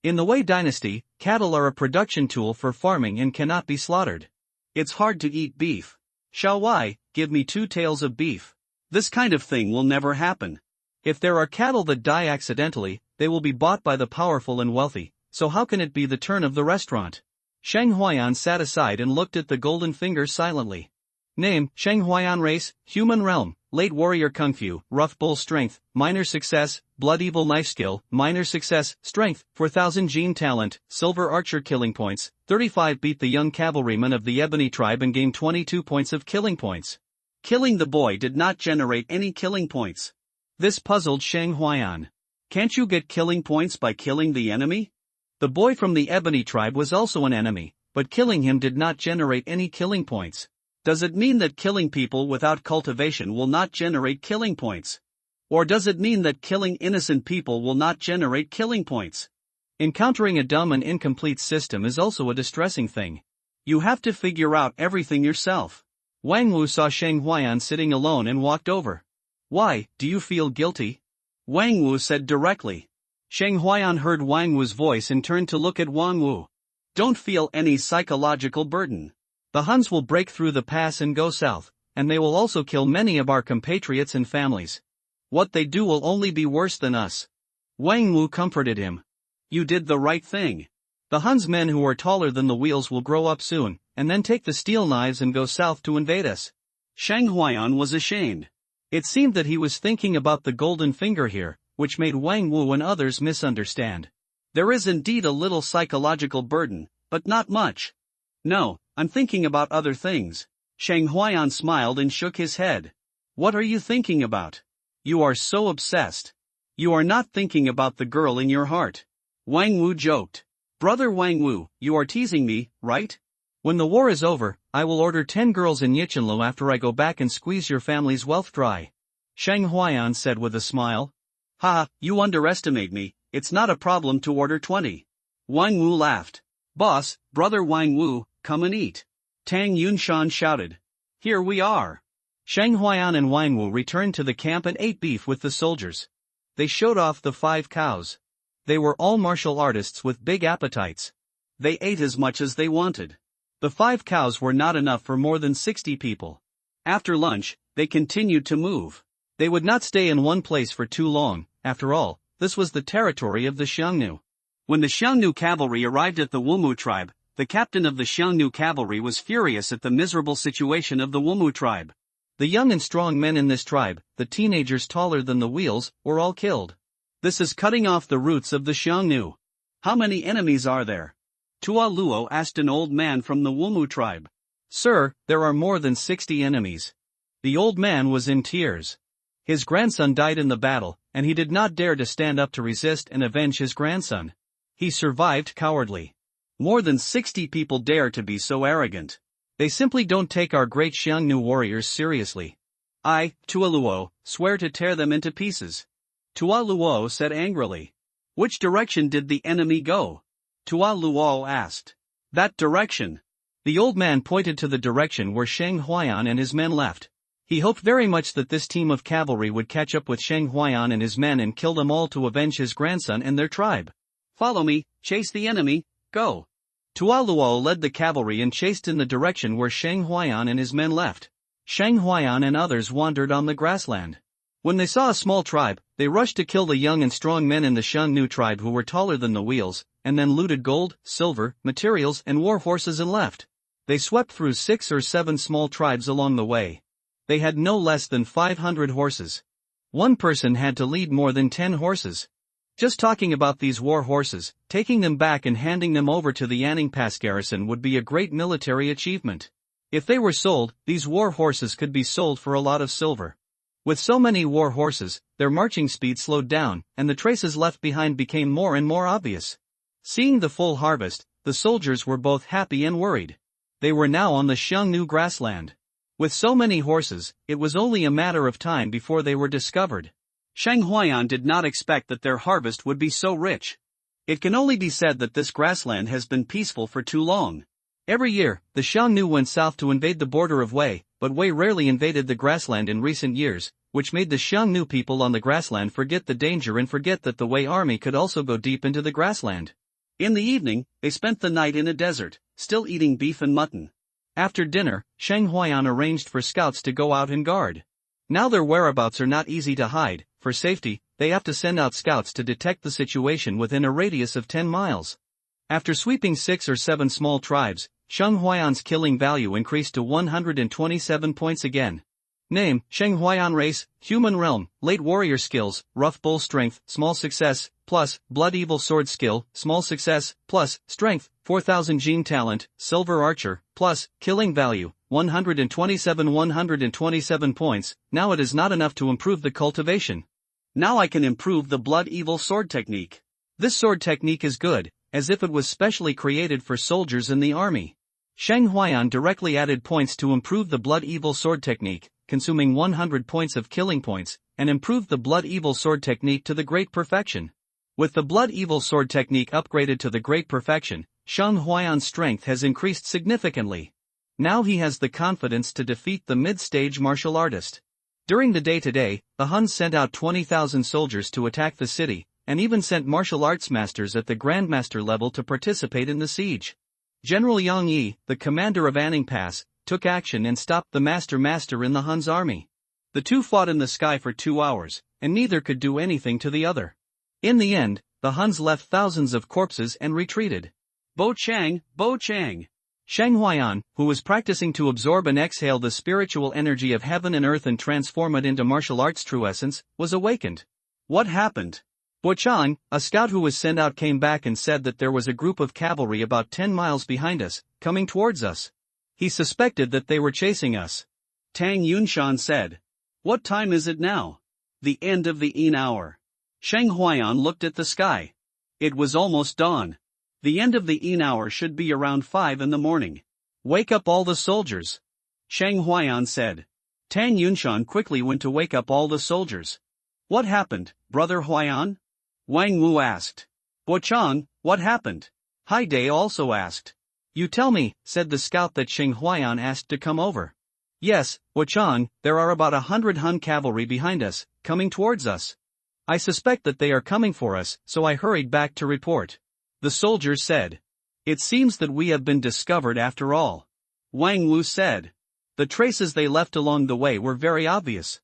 In the Wei dynasty, cattle are a production tool for farming and cannot be slaughtered. It's hard to eat beef. Xiao Wei, give me 2 tails of beef. This kind of thing will never happen. If there are cattle that die accidentally, they will be bought by the powerful and wealthy, so how can it be the turn of the restaurant? Shang Huayan sat aside and looked at the golden finger silently. Name, Shang Huayan. Race, human realm, late warrior kung fu, rough bull strength, minor success, blood evil knife skill, minor success, strength, 4000 gene talent, silver archer killing points, 35 beat the young cavalryman of the ebony tribe and gained 22 points of killing points. Killing the boy did not generate any killing points. This puzzled Shang Huayan. Can't you get killing points by killing the enemy? The boy from the ebony tribe was also an enemy, but killing him did not generate any killing points. Does it mean that killing people without cultivation will not generate killing points? Or does it mean that killing innocent people will not generate killing points? Encountering a dumb and incomplete system is also a distressing thing. You have to figure out everything yourself. Wang Wu saw Shang Huayan sitting alone and walked over. Why, do you feel guilty? Wang Wu said directly. Shang Huayan heard Wang Wu's voice and turned to look at Wang Wu. Don't feel any psychological burden. The Huns will break through the pass and go south, and they will also kill many of our compatriots and families. What they do will only be worse than us. Wang Wu comforted him. You did the right thing. The Huns men who are taller than the wheels will grow up soon, and then take the steel knives and go south to invade us. Shang Huayan was ashamed. It seemed that he was thinking about the golden finger here, which made Wang Wu and others misunderstand. There is indeed a little psychological burden, but not much. No, I'm thinking about other things. Shang Huayan smiled and shook his head. What are you thinking about? You are so obsessed. You are not thinking about the girl in your heart. Wang Wu joked. Brother Wang Wu, you are teasing me, right? When the war is over, I will order 10 girls in Yichenlu after I go back and squeeze your family's wealth dry. Shang Huayan said with a smile. Ha, you underestimate me, it's not a problem to order 20. Wang Wu laughed. Boss, brother Wang Wu, come and eat. Tang Yunshan shouted. Here we are. Shang Huayan and Wang Wu returned to the camp and ate beef with the soldiers. They showed off the 5 cows. They were all martial artists with big appetites. They ate as much as they wanted. The 5 cows were not enough for more than 60 people. After lunch, they continued to move. They would not stay in one place for too long. After all, this was the territory of the Xiongnu. When the Xiongnu cavalry arrived at the Wumu tribe, the captain of the Xiongnu cavalry was furious at the miserable situation of the Wumu tribe. The young and strong men in this tribe, the teenagers taller than the wheels, were all killed. This is cutting off the roots of the Xiongnu. How many enemies are there? Tua Luo asked an old man from the Wumu tribe. Sir, there are more than 60 enemies. The old man was in tears. His grandson died in the battle, and he did not dare to stand up to resist and avenge his grandson. He survived cowardly. More than 60 people dare to be so arrogant. They simply don't take our great Xiongnu warriors seriously. I, Tua Luo, swear to tear them into pieces. Tua Luo said angrily. Which direction did the enemy go? Tua Luo asked. That direction. The old man pointed to the direction where Shang Huayan and his men left. He hoped very much that this team of cavalry would catch up with Shang Huayan and his men and kill them all to avenge his grandson and their tribe. Follow me, chase the enemy, go. Tua Luo led the cavalry and chased in the direction where Shang Huayan and his men left. Shang Huayan and others wandered on the grassland. When they saw a small tribe, they rushed to kill the young and strong men in the Xiongnu tribe who were taller than the wheels, and then looted gold, silver, materials and war horses and left. They swept through 6 or 7 small tribes along the way. They had no less than 500 horses. One person had to lead more than 10 horses. Just talking about these war horses, taking them back and handing them over to the Yanning Pass garrison would be a great military achievement. If they were sold, these war horses could be sold for a lot of silver. With so many war horses, their marching speed slowed down, and the traces left behind became more and more obvious. Seeing the full harvest, the soldiers were both happy and worried. They were now on the Xiongnu grassland. With so many horses, it was only a matter of time before they were discovered. Shang Huayan did not expect that their harvest would be so rich. It can only be said that this grassland has been peaceful for too long. Every year, the Xiongnu went south to invade the border of Wei, but Wei rarely invaded the grassland in recent years, which made the Xiongnu people on the grassland forget the danger and forget that the Wei army could also go deep into the grassland. In the evening, they spent the night in a desert, still eating beef and mutton. After dinner, Shang Huayan arranged for scouts to go out and guard. Now their whereabouts are not easy to hide. For safety, they have to send out scouts to detect the situation within a radius of 10 miles. After sweeping 6 or 7 small tribes, Sheng Huayan's killing value increased to 127 points again. Name, Sheng Huayan race, human realm, late warrior skills, rough bull strength, small success, plus, blood evil sword skill, small success, plus, strength, 4000 gene talent, silver archer, plus, killing value, 127 points. Now it is not enough to improve the cultivation. Now I can improve the blood evil sword technique. This sword technique is good, as if it was specially created for soldiers in the army. Sheng Huayan directly added points to improve the blood evil sword technique, consuming 100 points of killing points, and improved the blood evil sword technique to the great perfection. With the blood evil sword technique upgraded to the great perfection, Sheng Huayan's strength has increased significantly. Now he has the confidence to defeat the mid-stage martial artist. During the day today, the Huns sent out 20,000 soldiers to attack the city, and even sent martial arts masters at the Grandmaster level to participate in the siege. General Yang Yi, the commander of Anning Pass, took action and stopped the master in the Huns army. The two fought in the sky for 2 hours, and neither could do anything to the other. In the end, the Huns left thousands of corpses and retreated. Bo Chang! Sheng Huayan, who was practicing to absorb and exhale the spiritual energy of heaven and earth and transform it into martial arts true essence, was awakened. What happened? Bo Chang, a scout who was sent out, came back and said that there was a group of cavalry about 10 miles behind us, coming towards us. He suspected that they were chasing us. Tang Yunshan said. What time is it now? The end of the ean hour. Sheng Huayan looked at the sky. It was almost dawn. The end of the ean hour should be around 5 in the morning. Wake up all the soldiers. Sheng Huayan said. Tang Yunshan quickly went to wake up all the soldiers. What happened, Brother Huayan? Wang Wu asked. Bo Chang, what happened? Hai Dai also asked. You tell me, said the scout that Sheng Huayan asked to come over. Yes, Bo Chang, there are about 100 Hun cavalry behind us, coming towards us. I suspect that they are coming for us, so I hurried back to report. The soldiers said. It seems that we have been discovered after all. Wang Wu said. The traces they left along the way were very obvious.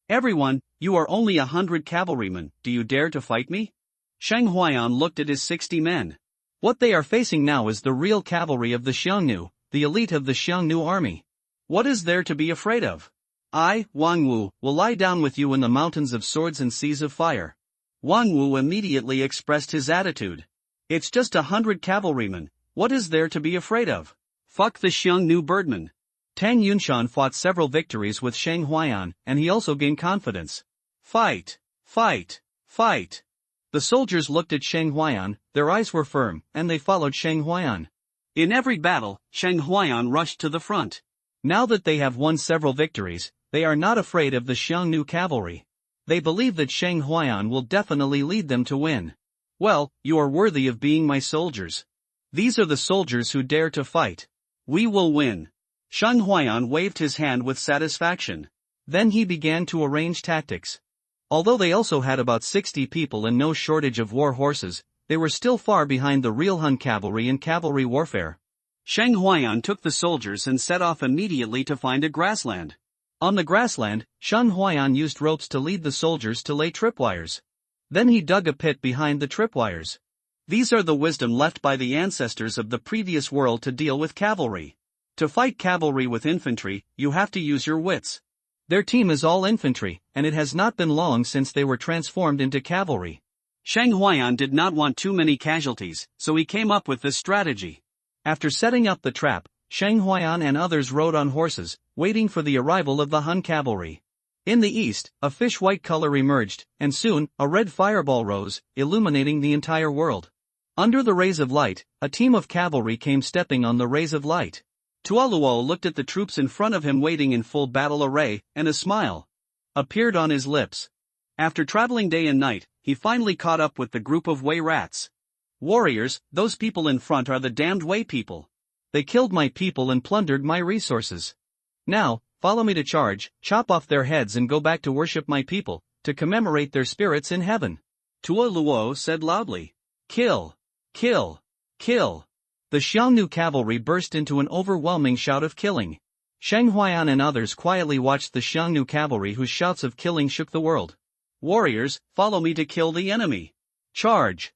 Everyone, you are only 100 cavalrymen, do you dare to fight me? Sheng Huayan looked at his 60 men. What they are facing now is the real cavalry of the Xiongnu, the elite of the Xiongnu army. What is there to be afraid of? I, Wang Wu, will lie down with you in the mountains of swords and seas of fire. Wang Wu immediately expressed his attitude. It's just 100 cavalrymen, what is there to be afraid of? Fuck the Xiongnu birdmen. Tang Yunshan fought several victories with Sheng Huayan, and he also gained confidence. Fight! Fight! Fight! The soldiers looked at Sheng Huayan, their eyes were firm, and they followed Sheng Huayan. In every battle, Sheng Huayan rushed to the front. Now that they have won several victories, they are not afraid of the Xiongnu cavalry. They believe that Sheng Huayan will definitely lead them to win. Well, you are worthy of being my soldiers. These are the soldiers who dare to fight. We will win. Sheng Huayan waved his hand with satisfaction. Then he began to arrange tactics. Although they also had about 60 people and no shortage of war horses, they were still far behind the real Hun cavalry in cavalry warfare. Sheng Huayan took the soldiers and set off immediately to find a grassland. On the grassland, Sheng Huayan used ropes to lead the soldiers to lay tripwires. Then he dug a pit behind the tripwires. These are the wisdom left by the ancestors of the previous world to deal with cavalry. To fight cavalry with infantry, you have to use your wits. Their team is all infantry, and it has not been long since they were transformed into cavalry. Sheng Huayan did not want too many casualties, so he came up with this strategy. After setting up the trap, Sheng Huayan and others rode on horses, waiting for the arrival of the Hun cavalry. In the east, a fish-white color emerged, and soon, a red fireball rose, illuminating the entire world. Under the rays of light, a team of cavalry came stepping on the rays of light. Tuoluo looked at the troops in front of him waiting in full battle array, and a smile appeared on his lips. After traveling day and night, he finally caught up with the group of Wei rats. Warriors, those people in front are the damned Wei people. They killed my people and plundered my resources. Now, follow me to charge, chop off their heads and go back to worship my people, to commemorate their spirits in heaven. Tuoluo said loudly. Kill! Kill! Kill! The Xiongnu cavalry burst into an overwhelming shout of killing. Shang Huayan and others quietly watched the Xiongnu cavalry whose shouts of killing shook the world. Warriors, follow me to kill the enemy. Charge!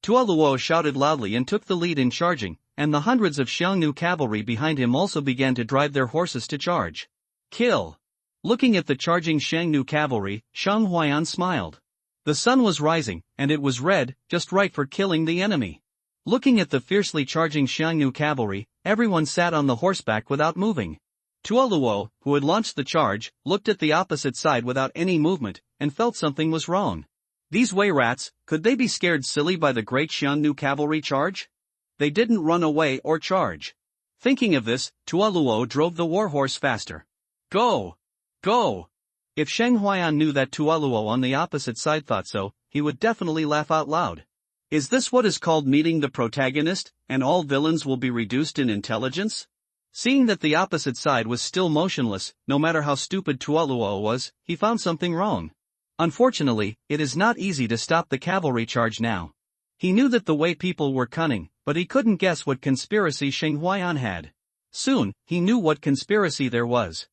Tualuo shouted loudly and took the lead in charging, and the hundreds of Xiongnu cavalry behind him also began to drive their horses to charge. Kill! Looking at the charging Xiongnu cavalry, Shang Huayan smiled. The sun was rising, and it was red, just right for killing the enemy. Looking at the fiercely charging Xiongnu cavalry, everyone sat on the horseback without moving. Tualuo, who had launched the charge, looked at the opposite side without any movement, and felt something was wrong. These Wei rats, could they be scared silly by the great Xiongnu cavalry charge? They didn't run away or charge. Thinking of this, Tualuo drove the warhorse faster. Go! Go! If Shang Huayan knew that Tualuo on the opposite side thought so, he would definitely laugh out loud. Is this what is called meeting the protagonist, and all villains will be reduced in intelligence? Seeing that the opposite side was still motionless, no matter how stupid Tualuo was, he found something wrong. Unfortunately, it is not easy to stop the cavalry charge now. He knew that the Wei people were cunning, but he couldn't guess what conspiracy Shang Huayan had. Soon, he knew what conspiracy there was.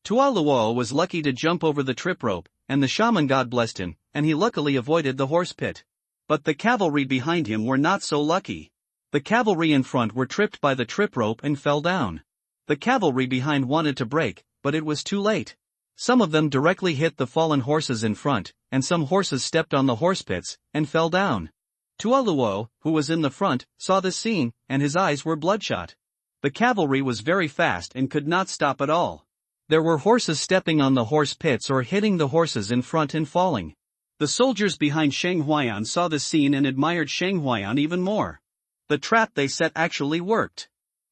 Tualuo was lucky to jump over the trip rope, and the shaman god blessed him, and he luckily avoided the horse pit. But the cavalry behind him were not so lucky. The cavalry in front were tripped by the trip rope and fell down. The cavalry behind wanted to brake, but it was too late. Some of them directly hit the fallen horses in front, and some horses stepped on the horse pits, and fell down. Tualuo, who was in the front, saw this scene, and his eyes were bloodshot. The cavalry was very fast and could not stop at all. There were horses stepping on the horse pits or hitting the horses in front and falling. The soldiers behind Shang Huayan saw the scene and admired Shang Huayan even more. The trap they set actually worked.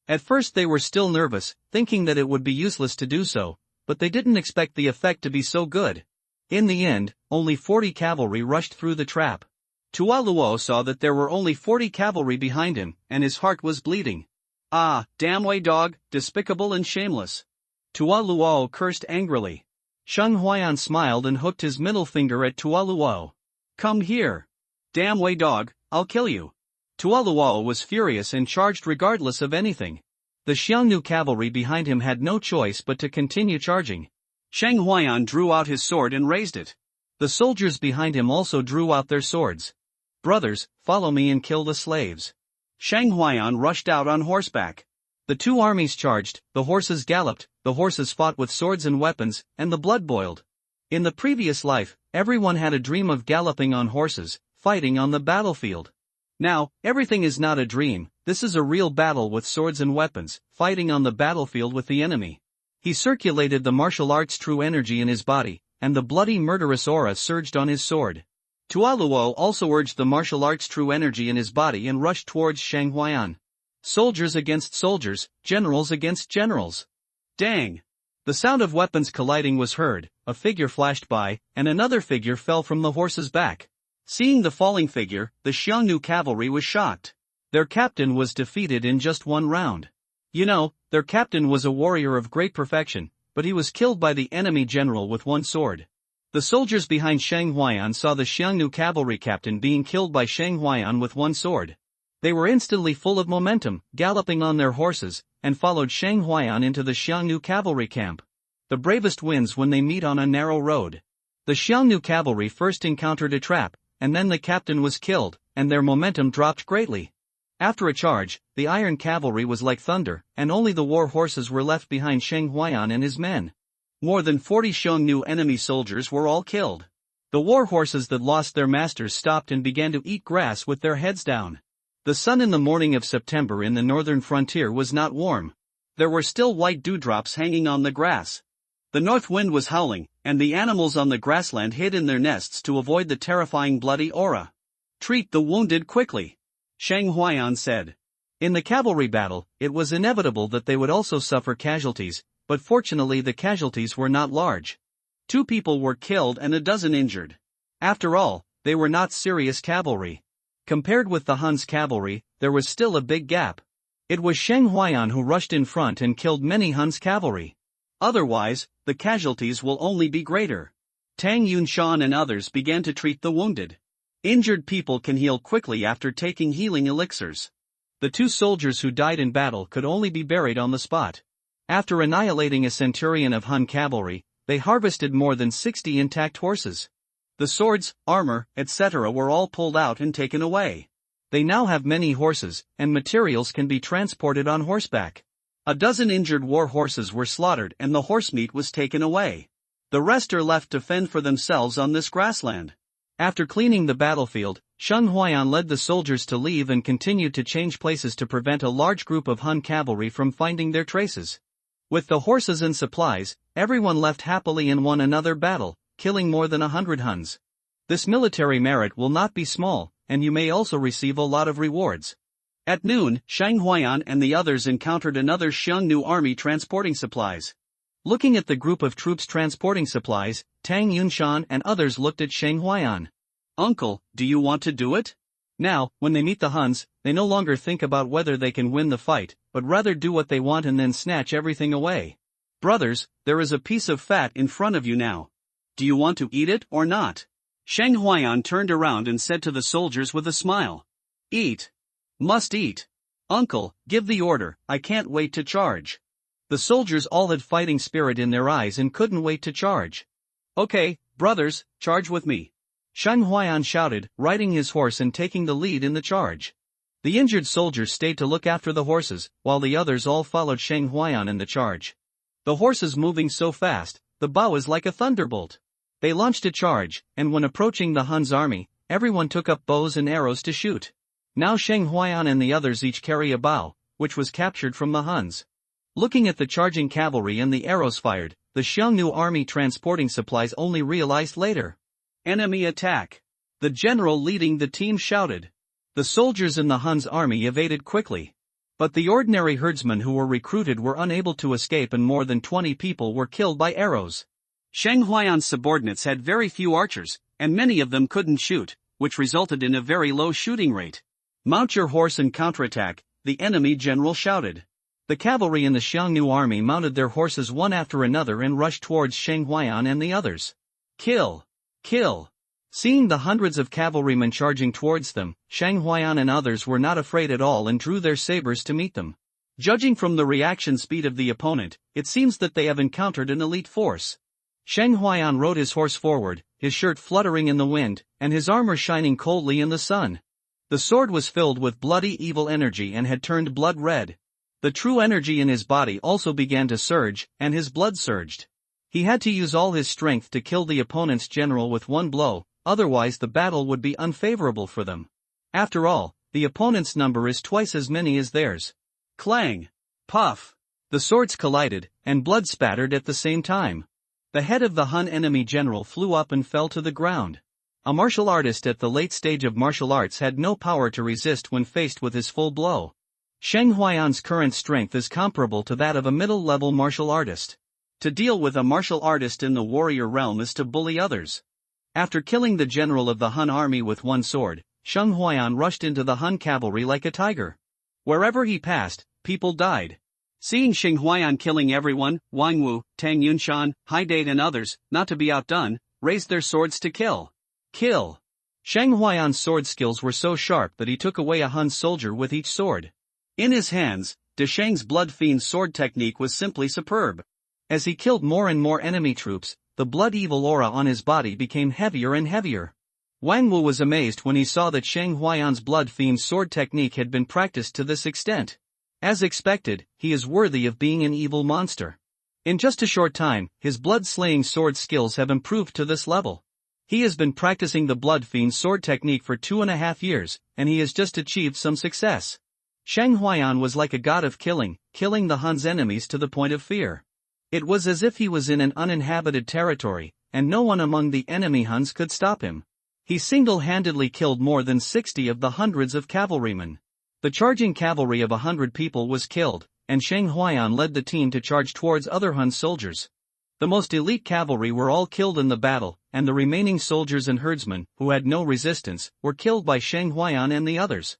At first they were still nervous, thinking that it would be useless to do so, but they didn't expect the effect to be so good. In the end, only 40 cavalry rushed through the trap. Tualuo saw that there were only 40 cavalry behind him, and his heart was bleeding. Ah, damn Wei dog, despicable and shameless. Tualuo cursed angrily. Shang Huayan smiled and hooked his middle finger at Tualuo. Come here. Damn Wei dog, I'll kill you. Tualuo was furious and charged regardless of anything. The Xiongnu cavalry behind him had no choice but to continue charging. Shang Huayan drew out his sword and raised it. The soldiers behind him also drew out their swords. Brothers, follow me and kill the slaves. Shang Huayan rushed out on horseback. The two armies charged, the horses galloped, the horses fought with swords and weapons, and the blood boiled. In the previous life, everyone had a dream of galloping on horses, fighting on the battlefield. Now, everything is not a dream, this is a real battle with swords and weapons, fighting on the battlefield with the enemy. He circulated the martial arts true energy in his body, and the bloody murderous aura surged on his sword. Tualuo also urged the martial arts true energy in his body and rushed towards Shang Huayan. Soldiers against soldiers, generals against generals. Dang! The sound of weapons colliding was heard, a figure flashed by, and another figure fell from the horse's back. Seeing the falling figure, the Xiongnu cavalry was shocked. Their captain was defeated in just one round. You know, their captain was a warrior of great perfection, but he was killed by the enemy general with one sword. The soldiers behind Shang Huayan saw the Xiongnu cavalry captain being killed by Shang Huayan with one sword. They were instantly full of momentum, galloping on their horses, and followed Shang Huayan into the Xiongnu cavalry camp. The bravest wins when they meet on a narrow road. The Xiongnu cavalry first encountered a trap, and then the captain was killed, and their momentum dropped greatly. After a charge, the iron cavalry was like thunder, and only the war horses were left behind Shang Huayan and his men. More than 40 Xiongnu enemy soldiers were all killed. The war horses that lost their masters stopped and began to eat grass with their heads down. The sun in the morning of September in the northern frontier was not warm. There were still white dewdrops hanging on the grass. The north wind was howling, and the animals on the grassland hid in their nests to avoid the terrifying bloody aura. Treat the wounded quickly, Shang Huayan said. In the cavalry battle, it was inevitable that they would also suffer casualties, but fortunately the casualties were not large. 2 people were killed and a dozen injured. After all, they were not serious cavalry. Compared with the Hun's cavalry, there was still a big gap. It was Shang Huayan who rushed in front and killed many Hun's cavalry. Otherwise, the casualties will only be greater. Tang Yunshan and others began to treat the wounded. Injured people can heal quickly after taking healing elixirs. The 2 soldiers who died in battle could only be buried on the spot. After annihilating a centurion of Hun cavalry, they harvested more than 60 intact horses. The swords, armor, etc. were all pulled out and taken away. They now have many horses, and materials can be transported on horseback. A dozen injured war horses were slaughtered and the horse meat was taken away. The rest are left to fend for themselves on this grassland. After cleaning the battlefield, Sheng Huayan led the soldiers to leave and continued to change places to prevent a large group of Hun cavalry from finding their traces. With the horses and supplies, everyone left happily and won another battle, killing more than 100 Huns. This military merit will not be small, and you may also receive a lot of rewards. At noon, Sheng Huayan and the others encountered another Xiongnu army transporting supplies. Looking at the group of troops transporting supplies, Tang Yunshan and others looked at Sheng Huayan. "Uncle, do you want to do it?" Now, when they meet the Huns, they no longer think about whether they can win the fight, but rather do what they want and then snatch everything away. "Brothers, there is a piece of fat in front of you now. Do you want to eat it or not?" Sheng Huayan turned around and said to the soldiers with a smile. "Eat. Must eat. Uncle, give the order, I can't wait to charge." The soldiers all had fighting spirit in their eyes and couldn't wait to charge. "Okay, brothers, charge with me." Sheng Huayan shouted, riding his horse and taking the lead in the charge. The injured soldiers stayed to look after the horses, while the others all followed Sheng Huayan in the charge. The horses moving so fast, the bow is like a thunderbolt. They launched a charge, and when approaching the Huns' army, everyone took up bows and arrows to shoot. Now Sheng Huayan and the others each carry a bow, which was captured from the Huns. Looking at the charging cavalry and the arrows fired, the Xiongnu army transporting supplies only realized later. "Enemy attack!" The general leading the team shouted. The soldiers in the Huns' army evaded quickly. But the ordinary herdsmen who were recruited were unable to escape and more than 20 people were killed by arrows. Sheng Huayan's subordinates had very few archers, and many of them couldn't shoot, which resulted in a very low shooting rate. "Mount your horse and counterattack," the enemy general shouted. The cavalry in the Xiongnu army mounted their horses one after another and rushed towards Sheng Huayan and the others. "Kill! Kill!" Seeing the hundreds of cavalrymen charging towards them, Sheng Huayan and others were not afraid at all and drew their sabers to meet them. Judging from the reaction speed of the opponent, it seems that they have encountered an elite force. Sheng Huayan rode his horse forward, his shirt fluttering in the wind, and his armor shining coldly in the sun. The sword was filled with bloody evil energy and had turned blood red. The true energy in his body also began to surge, and his blood surged. He had to use all his strength to kill the opponent's general with one blow, otherwise the battle would be unfavorable for them. After all, the opponent's number is twice as many as theirs. Clang! Puff! The swords collided, and blood spattered at the same time. The head of the Hun enemy general flew up and fell to the ground. A martial artist at the late stage of martial arts had no power to resist when faced with his full blow. Sheng Huayan's current strength is comparable to that of a middle-level martial artist. To deal with a martial artist in the warrior realm is to bully others. After killing the general of the Hun army with one sword, Sheng Huayan rushed into the Hun cavalry like a tiger. Wherever he passed, people died. Seeing Sheng Huayan killing everyone, Wang Wu, Tang Yunshan, Haidate and others, not to be outdone, raised their swords to kill. Kill! Sheng Huayan's sword skills were so sharp that he took away a Hun soldier with each sword. In his hands, De Sheng's blood fiend's sword technique was simply superb. As he killed more and more enemy troops, the blood evil aura on his body became heavier and heavier. Wang Wu was amazed when he saw that Sheng Huayan's blood fiend's sword technique had been practiced to this extent. As expected, he is worthy of being an evil monster. In just a short time, his blood-slaying sword skills have improved to this level. He has been practicing the blood fiend's sword technique for 2.5 years, and he has just achieved some success. Sheng Huayan was like a god of killing the Hun's enemies to the point of fear. It was as if he was in an uninhabited territory, and no one among the enemy Huns could stop him. He single-handedly killed more than 60 of the hundreds of cavalrymen. The charging cavalry of 100 people was killed, and Sheng Huayan led the team to charge towards other Hun soldiers. The most elite cavalry were all killed in the battle, and the remaining soldiers and herdsmen, who had no resistance, were killed by Sheng Huayan and the others.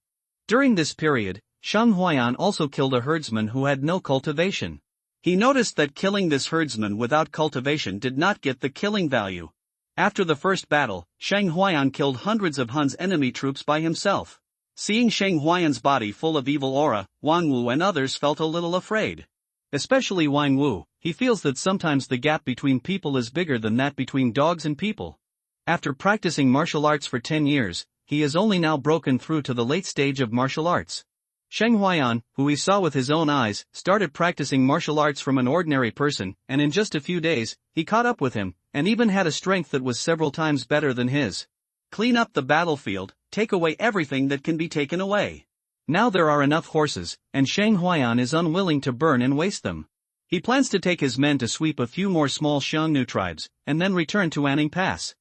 During this period, Sheng Huayan also killed a herdsman who had no cultivation. He noticed that killing this herdsman without cultivation did not get the killing value. After the first battle, Sheng Huayan killed hundreds of Hun's enemy troops by himself. Seeing Sheng Huayan's body full of evil aura, Wang Wu and others felt a little afraid. Especially Wang Wu, he feels that sometimes the gap between people is bigger than that between dogs and people. After practicing martial arts for 10 years, he has only now broken through to the late stage of martial arts. Sheng Huaiyan, who he saw with his own eyes, started practicing martial arts from an ordinary person, and in just a few days, he caught up with him, and even had a strength that was several times better than his. Clean up the battlefield, take away everything that can be taken away. Now there are enough horses, and Sheng Huaiyan is unwilling to burn and waste them. He plans to take his men to sweep a few more small Xiongnu tribes, and then return to Anning Pass.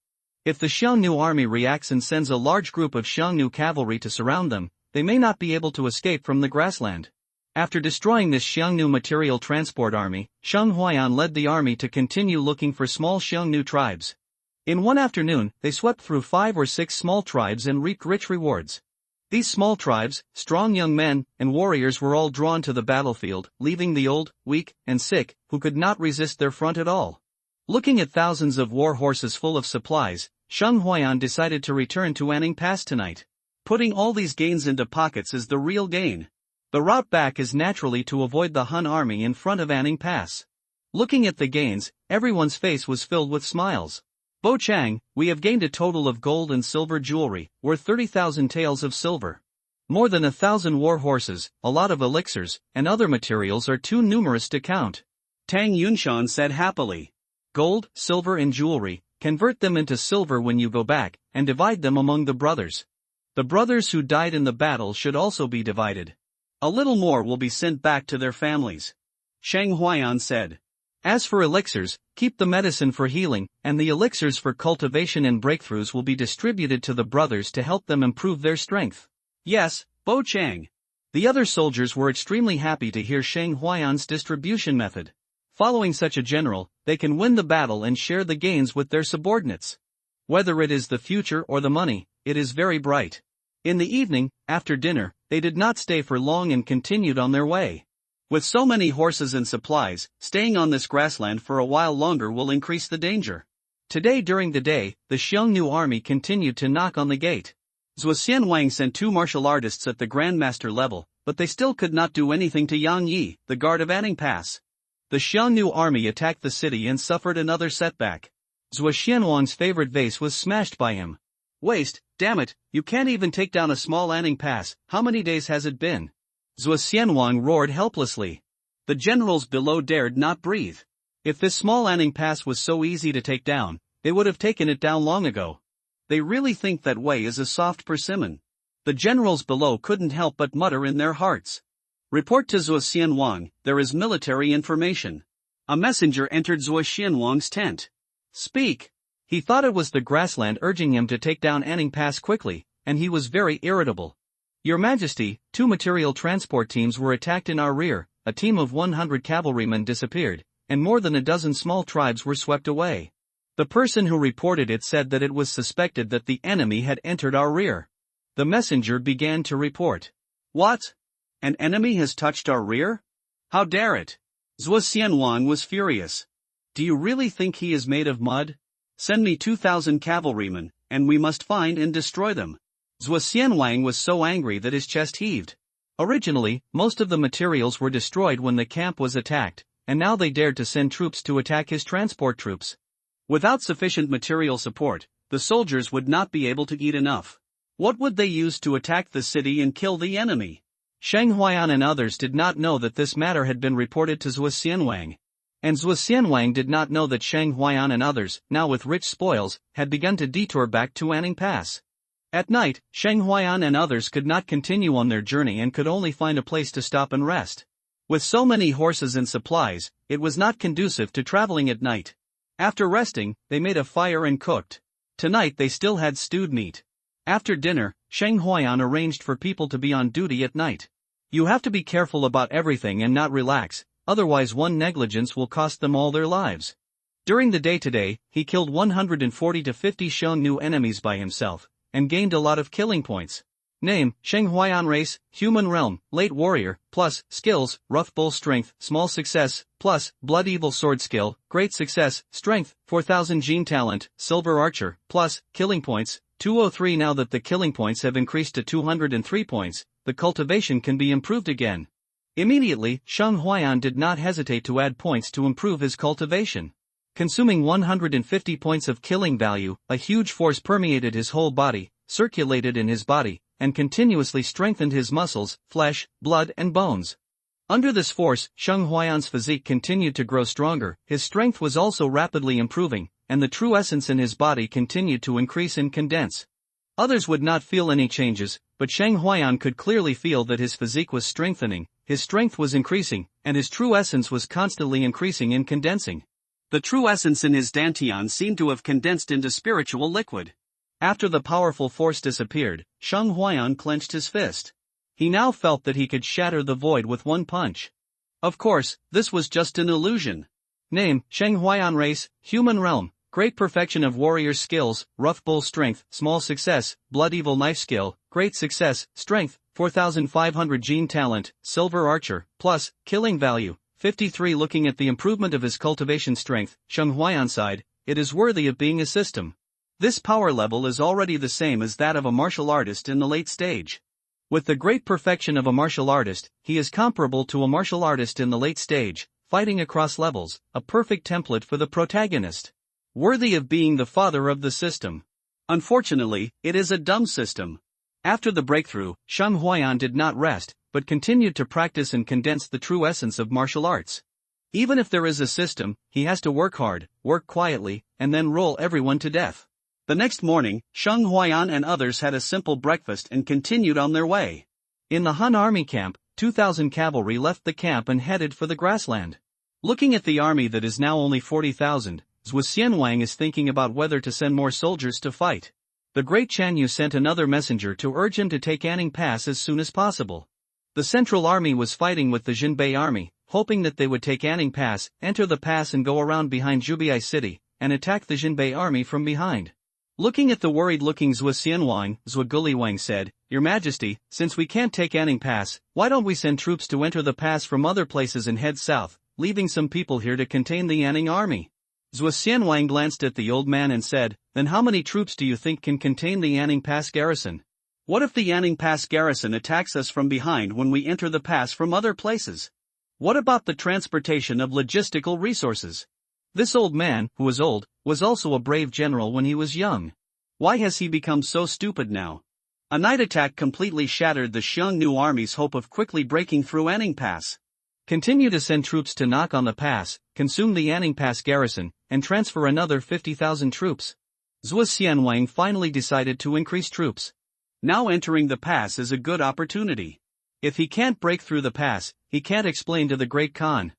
If the Xiongnu army reacts and sends a large group of Xiongnu cavalry to surround them, they may not be able to escape from the grassland. After destroying this Xiongnu material transport army, Sheng Huaiyan led the army to continue looking for small Xiongnu tribes. In one afternoon, they swept through 5 or 6 small tribes and reaped rich rewards. These small tribes, strong young men, and warriors were all drawn to the battlefield, leaving the old, weak, and sick, who could not resist their front at all. Looking at thousands of war horses full of supplies, Sheng Huaiyan decided to return to Anning Pass tonight. Putting all these gains into pockets is the real gain. The route back is naturally to avoid the Han army in front of Anning Pass. Looking at the gains, everyone's face was filled with smiles. Bo Chang, we have gained a total of gold and silver jewelry, worth 30,000 taels of silver. More than 1,000 war horses, a lot of elixirs, and other materials are too numerous to count. Tang Yunshan said happily. Gold, silver and jewelry, convert them into silver when you go back, and divide them among the brothers. The brothers who died in the battle should also be divided. A little more will be sent back to their families. Sheng Huaiyan said. As for elixirs, keep the medicine for healing, and the elixirs for cultivation and breakthroughs will be distributed to the brothers to help them improve their strength. Yes, Bo Chang. The other soldiers were extremely happy to hear Sheng Huaiyan's distribution method. Following such a general, they can win the battle and share the gains with their subordinates. Whether it is the future or the money, it is very bright. In the evening, after dinner, they did not stay for long and continued on their way. With so many horses and supplies, staying on this grassland for a while longer will increase the danger. Today during the day, the Xiongnu army continued to knock on the gate. Zhuo Xianwang sent 2 martial artists at the Grandmaster level, but they still could not do anything to Yang Yi, the guard of Anning Pass. The Xiongnu army attacked the city and suffered another setback. Zhuo Xianwang's favorite vase was smashed by him. Waste, damn it, you can't even take down a small Anning Pass, how many days has it been? Zhuo Xianwang roared helplessly. The generals below dared not breathe. If this small Anning Pass was so easy to take down, they would have taken it down long ago. They really think that Wei is a soft persimmon. The generals below couldn't help but mutter in their hearts. Report to Zhuo Xianwang, there is military information. A messenger entered Zhuo Xianwang's tent. Speak. He thought it was the grassland urging him to take down Anning Pass quickly, and he was very irritable. Your Majesty, 2 material transport teams were attacked in our rear, a team of 100 cavalrymen disappeared, and more than a dozen small tribes were swept away. The person who reported it said that it was suspected that the enemy had entered our rear. The messenger began to report. What? An enemy has touched our rear? How dare it? Zhuo Xianwang was furious. Do you really think he is made of mud? Send me 2,000 cavalrymen, and we must find and destroy them. Zhuo Xianwang was so angry that his chest heaved. Originally, most of the materials were destroyed when the camp was attacked, and now they dared to send troops to attack his transport troops. Without sufficient material support, the soldiers would not be able to eat enough. What would they use to attack the city and kill the enemy? Sheng Huaiyan and others did not know that this matter had been reported to Zhuo Xianwang. And Zhuo Xianwang did not know that Sheng Huaiyan and others, now with rich spoils, had begun to detour back to Anning Pass. At night, Sheng Huaiyan and others could not continue on their journey and could only find a place to stop and rest. With so many horses and supplies, it was not conducive to traveling at night. After resting, they made a fire and cooked. Tonight they still had stewed meat. After dinner, Sheng Huaiyan arranged for people to be on duty at night. You have to be careful about everything and not relax, otherwise one negligence will cost them all their lives. During the day today, he killed 140 to 50 Xiongnu enemies by himself, and gained a lot of killing points. Name, Sheng Huaiyan race, human realm, late warrior, plus, skills, rough bull strength, small success, plus, blood evil sword skill, great success, strength, 4000 gene talent, silver archer, plus, killing points, 203. Now that the killing points have increased to 203 points, the cultivation can be improved again. Immediately, Sheng Huaiyan did not hesitate to add points to improve his cultivation. Consuming 150 points of killing value, a huge force permeated his whole body, circulated in his body, and continuously strengthened his muscles, flesh, blood and bones. Under this force, Sheng Huaiyan's physique continued to grow stronger, his strength was also rapidly improving, and the true essence in his body continued to increase and condense. Others would not feel any changes, but Sheng Huaiyan could clearly feel that his physique was strengthening, his strength was increasing, and his true essence was constantly increasing and condensing. The true essence in his dantian seemed to have condensed into spiritual liquid. After the powerful force disappeared, Sheng Huaiyan clenched his fist. He now felt that he could shatter the void with one punch. Of course, this was just an illusion. Name, Sheng Huaiyan race, human realm, great perfection of warrior's skills, rough bull strength, small success, blood evil knife skill, great success, strength, 4500 gene talent, silver archer, plus, killing value, 53. Looking at the improvement of his cultivation strength, Sheng Huaiyan sighed, it is worthy of being a system. This power level is already the same as that of a martial artist in the late stage. With the great perfection of a martial artist, he is comparable to a martial artist in the late stage, fighting across levels, a perfect template for the protagonist. Worthy of being the father of the system. Unfortunately, it is a dumb system. After the breakthrough, Sheng Huaiyan did not rest, but continued to practice and condense the true essence of martial arts. Even if there is a system, he has to work hard, work quietly, and then roll everyone to death. The next morning, Sheng Huaiyan and others had a simple breakfast and continued on their way. In the Han army camp, 2,000 cavalry left the camp and headed for the grassland. Looking at the army that is now only 40,000, Zhuo Xianwang is thinking about whether to send more soldiers to fight. The great Chan Yu sent another messenger to urge him to take Anning Pass as soon as possible. The Central Army was fighting with the Jinbei Army, hoping that they would take Anning Pass, enter the pass and go around behind Zhubiai City, and attack the Jinbei Army from behind. Looking at the worried-looking Zhuo Xianwang, Zhuo Guliwang said, Your Majesty, since we can't take Anning Pass, why don't we send troops to enter the pass from other places and head south, leaving some people here to contain the Anning Army? Zhuo Xianwang glanced at the old man and said, Then how many troops do you think can contain the Anning Pass garrison? What if the Anning Pass garrison attacks us from behind when we enter the pass from other places? What about the transportation of logistical resources? This old man, who was old, was also a brave general when he was young. Why has he become so stupid now? A night attack completely shattered the Xiongnu army's hope of quickly breaking through Anning Pass. Continue to send troops to knock on the pass, consume the Anning Pass garrison, and transfer another 50,000 troops. Zhuo Xianwang finally decided to increase troops. Now entering the pass is a good opportunity. If he can't break through the pass, he can't explain to the Great Khan.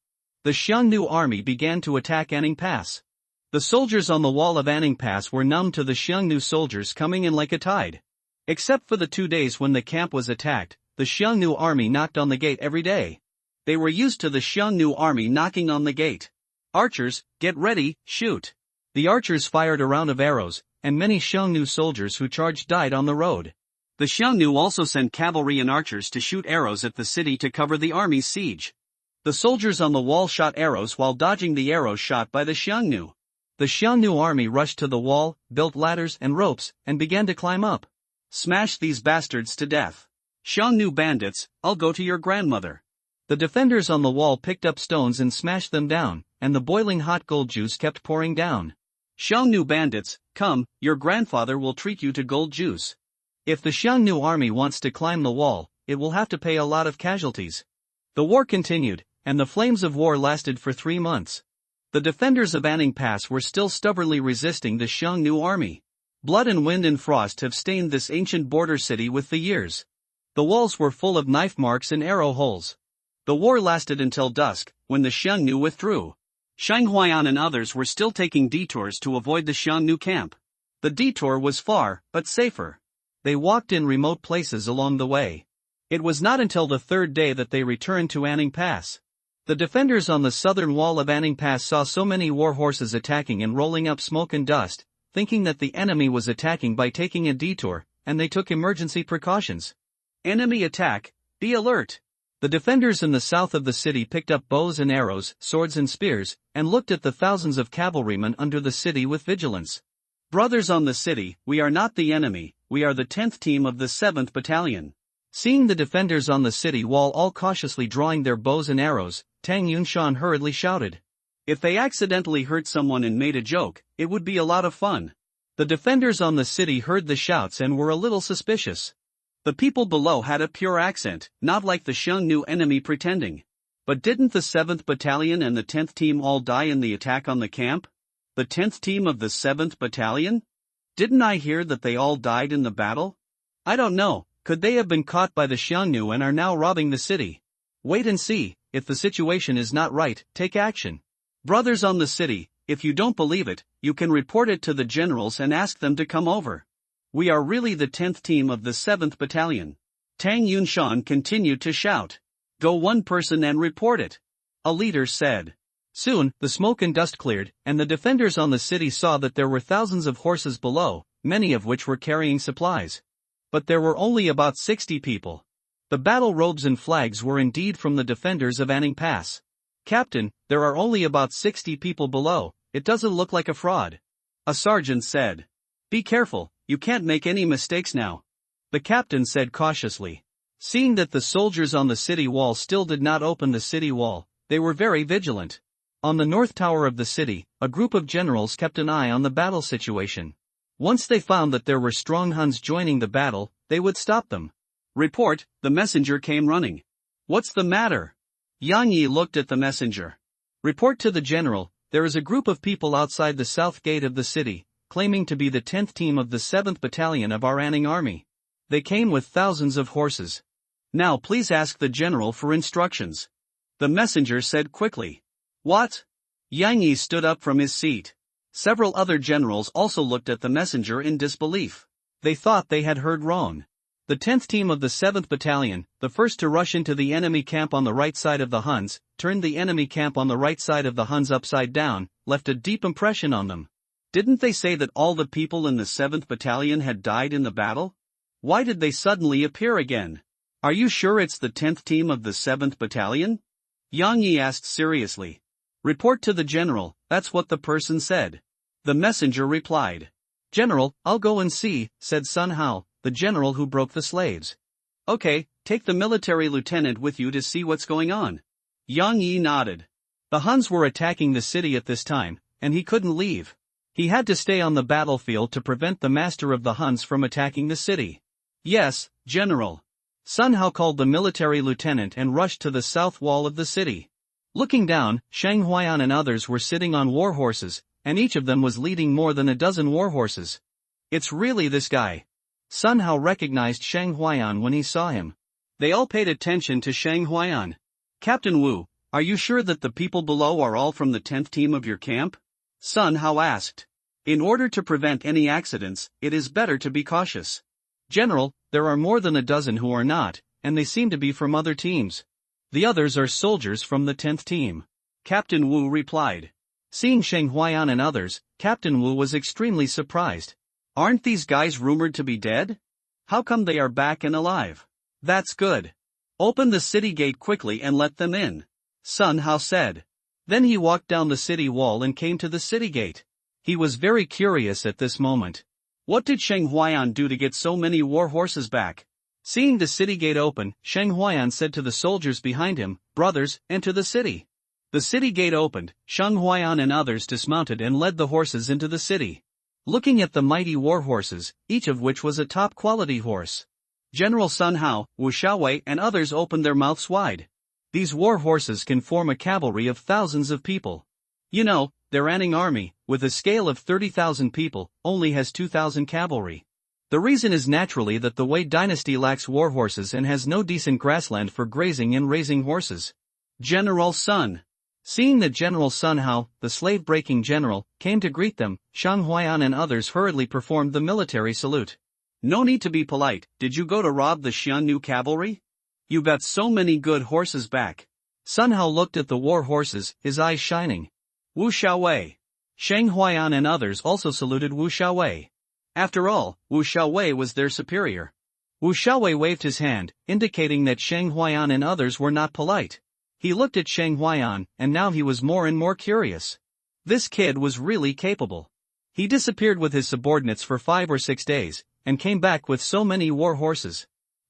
The Xiongnu army began to attack Anning Pass. The soldiers on the wall of Anning Pass were numb to the Xiongnu soldiers coming in like a tide. Except for the 2 days when the camp was attacked, the Xiongnu army knocked on the gate every day. They were used to the Xiongnu army knocking on the gate. Archers, get ready, shoot. The archers fired a round of arrows, and many Xiongnu soldiers who charged died on the road. The Xiongnu also sent cavalry and archers to shoot arrows at the city to cover the army's siege. The soldiers on the wall shot arrows while dodging the arrows shot by the Xiongnu. The Xiongnu army rushed to the wall, built ladders and ropes, and began to climb up. Smash these bastards to death. Xiongnu bandits, I'll go to your grandmother. The defenders on the wall picked up stones and smashed them down, and the boiling hot gold juice kept pouring down. Xiongnu bandits, come, your grandfather will treat you to gold juice. If the Xiongnu army wants to climb the wall, it will have to pay a lot of casualties. The war continued, and the flames of war lasted for 3 months. The defenders of Anning Pass were still stubbornly resisting the Xiongnu army. Blood and wind and frost have stained this ancient border city with the years. The walls were full of knife marks and arrow holes. The war lasted until dusk, when the Xiongnu withdrew. Sheng Huaiyan and others were still taking detours to avoid the Xiongnu camp. The detour was far, but safer. They walked in remote places along the way. It was not until the 3rd day that they returned to Anning Pass. The defenders on the southern wall of Anning Pass saw so many war horses attacking and rolling up smoke and dust, thinking that the enemy was attacking by taking a detour, and they took emergency precautions. Enemy attack, be alert. The defenders in the south of the city picked up bows and arrows, swords and spears, and looked at the thousands of cavalrymen under the city with vigilance. Brothers on the city, we are not the enemy, we are the 10th team of the 7th Battalion. Seeing the defenders on the city wall all cautiously drawing their bows and arrows, Tang Yunshan hurriedly shouted. If they accidentally hurt someone and made a joke, it would be a lot of fun. The defenders on the city heard the shouts and were a little suspicious. The people below had a pure accent, not like the Xiongnu enemy pretending. But didn't the 7th Battalion and the 10th Team all die in the attack on the camp? The 10th Team of the 7th Battalion? Didn't I hear that they all died in the battle? I don't know, could they have been caught by the Xiongnu and are now robbing the city? Wait and see, if the situation is not right, take action. Brothers on the city, if you don't believe it, you can report it to the generals and ask them to come over. We are really the 10th Team of the 7th Battalion. Tang Yunshan continued to shout. Go one person and report it. A leader said. Soon, the smoke and dust cleared, and the defenders on the city saw that there were thousands of horses below, many of which were carrying supplies. But there were only about 60 people. The battle robes and flags were indeed from the defenders of Anning Pass. Captain, there are only about 60 people below, it doesn't look like a fraud. A sergeant said. Be careful, you can't make any mistakes now. The captain said cautiously. Seeing that the soldiers on the city wall still did not open the city wall, they were very vigilant. On the north tower of the city, a group of generals kept an eye on the battle situation. Once they found that there were strong Huns joining the battle, they would stop them. Report, the messenger came running. What's the matter? Yang Yi looked at the messenger. Report to the general, there is a group of people outside the south gate of the city, claiming to be the 10th Team of the 7th Battalion of our Anning Army. They came with thousands of horses. Now please ask the general for instructions. The messenger said quickly. What? Yang Yi stood up from his seat. Several other generals also looked at the messenger in disbelief. They thought they had heard wrong. The 10th Team of the 7th Battalion, the first to rush into the enemy camp on the right side of the Huns, turned the enemy camp on the right side of the Huns upside down, left a deep impression on them. Didn't they say that all the people in the 7th Battalion had died in the battle? Why did they suddenly appear again? Are you sure it's the 10th Team of the 7th Battalion? Yang Yi asked seriously. Report to the general, that's what the person said. The messenger replied. General, I'll go and see, said Sun Hao, the general who broke the slaves. Okay, take the military lieutenant with you to see what's going on. Yang Yi nodded. The Huns were attacking the city at this time, and he couldn't leave. He had to stay on the battlefield to prevent the master of the Huns from attacking the city. Yes, General. Sun Hao called the military lieutenant and rushed to the south wall of the city. Looking down, Shang Huayan and others were sitting on war horses, and each of them was leading more than a dozen war horses. It's really this guy. Sun Hao recognized Shang Huayan when he saw him. They all paid attention to Shang Huayan. Captain Wu, are you sure that the people below are all from the 10th Team of your camp? Sun Hao asked. In order to prevent any accidents, it is better to be cautious. General, there are more than a dozen who are not, and they seem to be from other teams. The others are soldiers from the 10th Team. Captain Wu replied. Seeing Shang Huayan and others, Captain Wu was extremely surprised. Aren't these guys rumored to be dead? How come they are back and alive? That's good. Open the city gate quickly and let them in. Sun Hao said. Then he walked down the city wall and came to the city gate. He was very curious at this moment. What did Shang Huayan do to get so many war horses back? Seeing the city gate open, Shang Huayan said to the soldiers behind him, Brothers, enter the city. The city gate opened, Shang Huayan and others dismounted and led the horses into the city. Looking at the mighty war horses, each of which was a top-quality horse. General Sun Hao, Wu Xiaowei and others opened their mouths wide. These war horses can form a cavalry of thousands of people. You know, their Anning army, with a scale of 30,000 people, only has 2,000 cavalry. The reason is naturally that the Wei dynasty lacks war horses and has no decent grassland for grazing and raising horses. General Sun. Seeing that General Sun Hao, the slave-breaking general, came to greet them, Shang Huayan and others hurriedly performed the military salute. No need to be polite, did you go to rob the Xiongnu cavalry? You got so many good horses back. Sun Hao looked at the war horses, his eyes shining. Wu Xiaowei. Shang Huayan and others also saluted Wu Xiaowei. After all, Wu Xiaowei was their superior. Wu Xiaowei waved his hand, indicating that Shang Huayan and others were not polite. He looked at Shang Huayan, and now he was more and more curious. This kid was really capable. He disappeared with his subordinates for 5 or 6 days, and came back with so many war horses.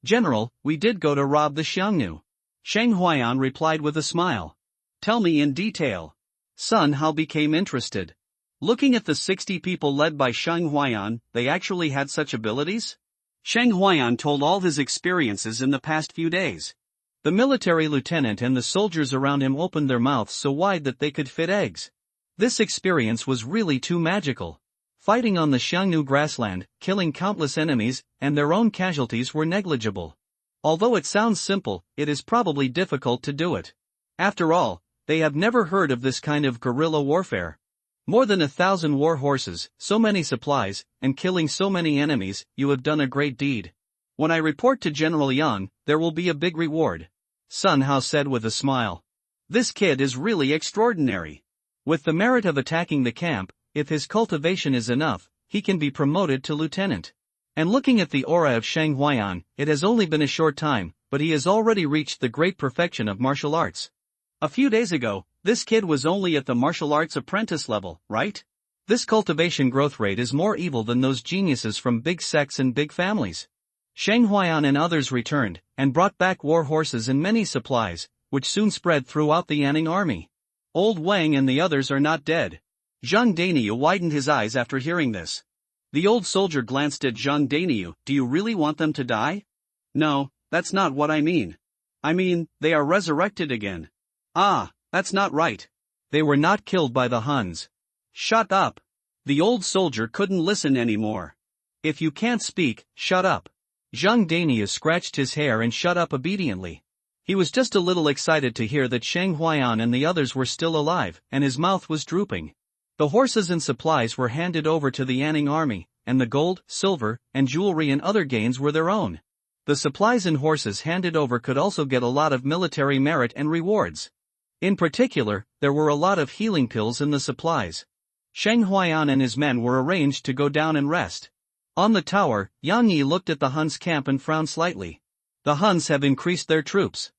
General, we did go to rob the Xiongnu. Shang Huayan replied with a smile. Tell me in detail. Sun Hao became interested. Looking at the 60 people led by Shang Huayan, they actually had such abilities? Shang Huayan told all his experiences in the past few days. The military lieutenant and the soldiers around him opened their mouths so wide that they could fit eggs. This experience was really too magical. Fighting on the Xiongnu grassland, killing countless enemies, and their own casualties were negligible. Although it sounds simple, it is probably difficult to do it. After all, they have never heard of this kind of guerrilla warfare. More than 1,000 war horses, so many supplies, and killing so many enemies, you have done a great deed. When I report to General Yang, there will be a big reward. Sun Hao said with a smile. This kid is really extraordinary. With the merit of attacking the camp, if his cultivation is enough, he can be promoted to lieutenant. And looking at the aura of Shang Huayan, it has only been a short time, but he has already reached the great perfection of martial arts. A few days ago, this kid was only at the martial arts apprentice level, right? This cultivation growth rate is more evil than those geniuses from big sects and big families. Shang Huayan and others returned, and brought back war horses and many supplies, which soon spread throughout the Yanning army. Old Wang and the others are not dead. Zhang Dainiu widened his eyes after hearing this. The old soldier glanced at Zhang Dainiu. Do you really want them to die? No, that's not what I mean. I mean, they are resurrected again. Ah, that's not right. They were not killed by the Huns. Shut up. The old soldier couldn't listen anymore. If you can't speak, shut up. Zhang Dainiu scratched his hair and shut up obediently. He was just a little excited to hear that Shang Huayan and the others were still alive, and his mouth was drooping. The horses and supplies were handed over to the Yanning army, and the gold, silver, and jewelry and other gains were their own. The supplies and horses handed over could also get a lot of military merit and rewards. In particular, there were a lot of healing pills in the supplies. Shang Huayan and his men were arranged to go down and rest. On the tower, Yang Yi looked at the Huns' camp and frowned slightly. The Huns have increased their troops.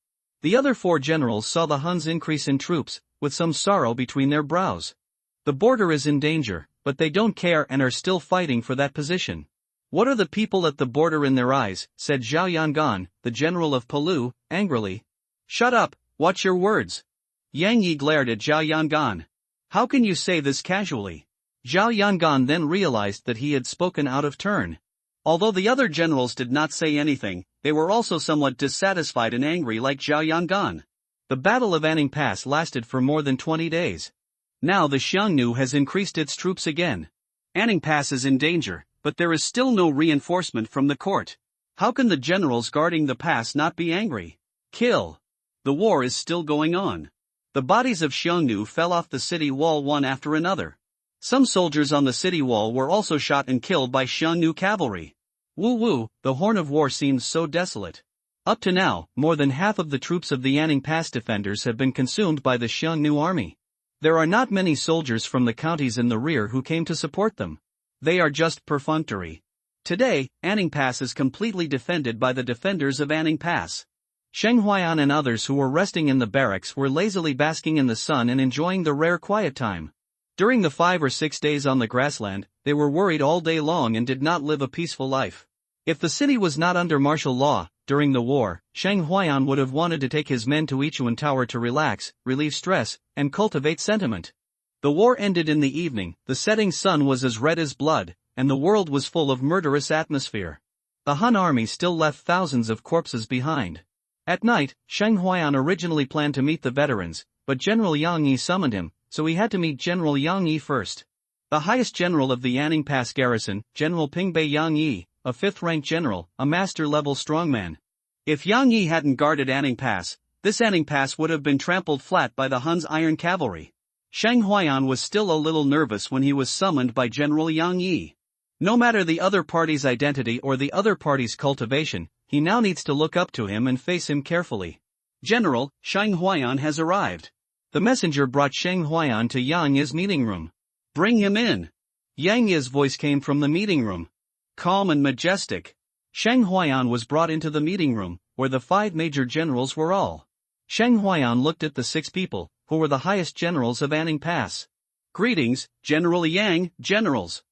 The other 4 generals saw the Huns' increase in troops, with some sorrow between their brows. The border is in danger, but they don't care and are still fighting for that position. What are the people at the border in their eyes, said Zhao Yangan, the general of Palu, angrily. Shut up, watch your words. Yang Yi glared at Zhao Yangan. How can you say this casually? Zhao Yangan then realized that he had spoken out of turn. Although the other generals did not say anything, they were also somewhat dissatisfied and angry like Zhao Yangan. The Battle of Anning Pass lasted for more than 20 days. Now the Xiongnu has increased its troops again. Anning Pass is in danger, but there is still no reinforcement from the court. How can the generals guarding the pass not be angry? Kill. The war is still going on. The bodies of Xiongnu fell off the city wall one after another. Some soldiers on the city wall were also shot and killed by Xiongnu cavalry. Woo woo, the Horn of War seems so desolate. Up to now, more than half of the troops of the Anning Pass defenders have been consumed by the Xiongnu army. There are not many soldiers from the counties in the rear who came to support them. They are just perfunctory. Today, Anning Pass is completely defended by the defenders of Anning Pass. Shang Huayan and others who were resting in the barracks were lazily basking in the sun and enjoying the rare quiet time. During the 5 or 6 days on the grassland, they were worried all day long and did not live a peaceful life. If the city was not under martial law, during the war, Shang Huayan would have wanted to take his men to Yichuan Tower to relax, relieve stress, and cultivate sentiment. The war ended in the evening, the setting sun was as red as blood, and the world was full of murderous atmosphere. The Han army still left thousands of corpses behind. At night, Shang Huayan originally planned to meet the veterans, but General Yang Yi summoned him, so he had to meet General Yang Yi first. The highest general of the Yanning Pass garrison, General Pingbei Yang Yi, a 5th-rank general, a master-level strongman. If Yang Yi hadn't guarded Anning Pass, this Anning Pass would have been trampled flat by the Huns' iron cavalry. Shang Huayan was still a little nervous when he was summoned by General Yang Yi. No matter the other party's identity or the other party's cultivation, he now needs to look up to him and face him carefully. General, Shang Huayan has arrived. The messenger brought Shang Huayan to Yang Yi's meeting room. Bring him in. Yang Yi's voice came from the meeting room. Calm and majestic. Shang Huayan was brought into the meeting room, where the 5 major generals were all. Shang Huayan looked at the 6 people, who were the highest generals of Anning Pass. Greetings, General Yang, generals.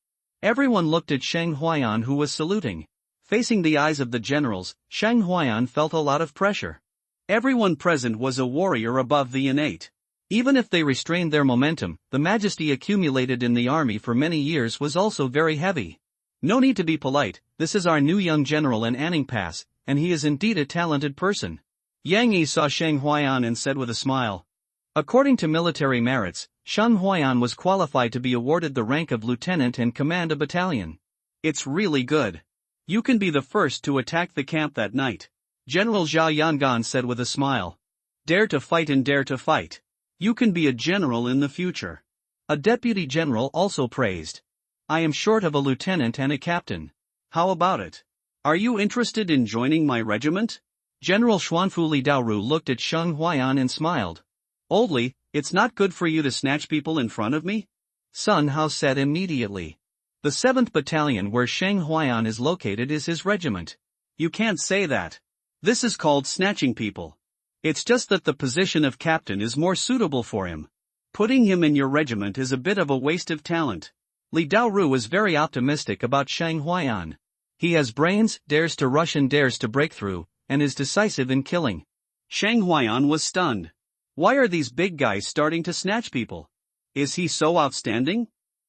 Everyone looked at Shang Huayan who was saluting. Facing the eyes of the generals, Shang Huayan felt a lot of pressure. Everyone present was a warrior above the innate. Even if they restrained their momentum, the majesty accumulated in the army for many years was also very heavy. No need to be polite, this is our new young general in Anning Pass, and he is indeed a talented person. Yang Yi saw Shang Huayan and said with a smile. According to military merits, Shang Huayan was qualified to be awarded the rank of lieutenant and command a battalion. It's really good. You can be the first to attack the camp that night. General Zhao Yangan said with a smile. Dare to fight and dare to fight. You can be a general in the future. A deputy general also praised. I am short of a lieutenant and a captain. How about it? Are you interested in joining my regiment? General Xuanfu Li Daoru looked at Shang Huayan and smiled. Oldly, it's not good for you to snatch people in front of me? Sun Hao said immediately. The 7th Battalion where Shang Huayan is located is his regiment. You can't say that. This is called snatching people. It's just that the position of captain is more suitable for him. Putting him in your regiment is a bit of a waste of talent. Li Daoru was very optimistic about Shang Huayan. He has brains, dares to rush and dares to break through, and is decisive in killing. Shang Huayan was stunned. Why are these big guys starting to snatch people? Is he so outstanding?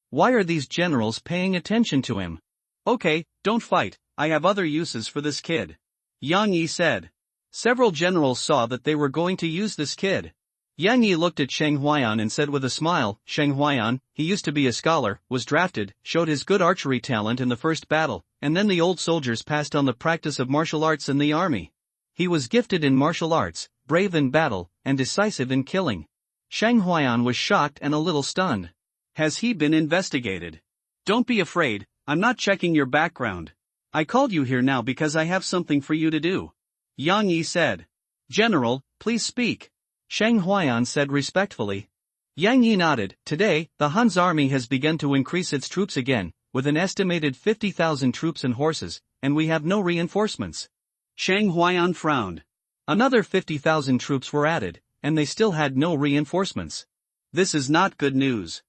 Why are these generals paying attention to him? Okay, don't fight, I have other uses for this kid. Yang Yi said. Several generals saw that they were going to use this kid. Yang Yi looked at Shang Huayan and said with a smile, Shang Huayan, he used to be a scholar, was drafted, showed his good archery talent in the first battle, and then the old soldiers passed on the practice of martial arts in the army. He was gifted in martial arts, brave in battle, and decisive in killing. Shang Huayan was shocked and a little stunned. Has he been investigated? Don't be afraid, I'm not checking your background. I called you here now because I have something for you to do. Yang Yi said. General, please speak. Shang Huayan said respectfully. Yang Yi nodded. Today, the Han's army has begun to increase its troops again, with an estimated 50,000 troops and horses, and we have no reinforcements. Shang Huayan frowned. Another 50,000 troops were added, and they still had no reinforcements. This is not good news.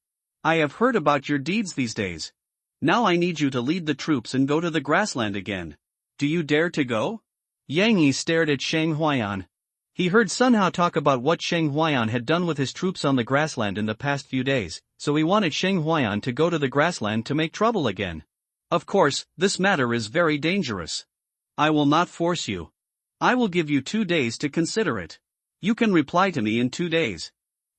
I have heard about your deeds these days. Now I need you to lead the troops and go to the grassland again. Do you dare to go? Yang Yi stared at Shang Huayan. He heard Sun Hao talk about what Shang Huayan had done with his troops on the grassland in the past few days, so he wanted Shang Huayan to go to the grassland to make trouble again. Of course, this matter is very dangerous. I will not force you. I will give you 2 days to consider it. You can reply to me in 2 days.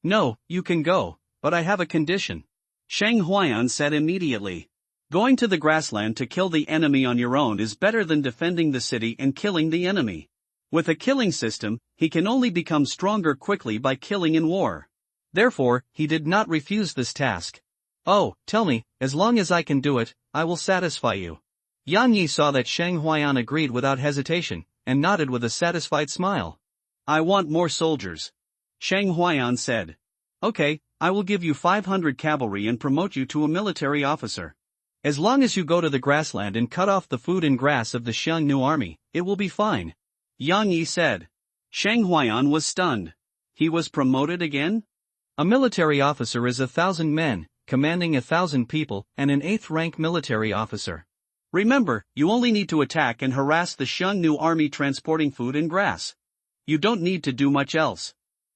No, you can go, but I have a condition. Shang Huayan said immediately. Going to the grassland to kill the enemy on your own is better than defending the city and killing the enemy. With a killing system, he can only become stronger quickly by killing in war. Therefore, he did not refuse this task. Oh, tell me, as long as I can do it, I will satisfy you. Yang Yi saw that Shang Huayan agreed without hesitation, and nodded with a satisfied smile. I want more soldiers. Shang Huayan said. Okay, I will give you 500 cavalry and promote you to a military officer. As long as you go to the grassland and cut off the food and grass of the Xiongnu army, it will be fine. Yang Yi said. Shang Huayan was stunned. He was promoted again? A military officer is 1,000 men, commanding 1,000 people, and an 8th-rank military officer. Remember, you only need to attack and harass the Xiongnu army transporting food and grass. You don't need to do much else.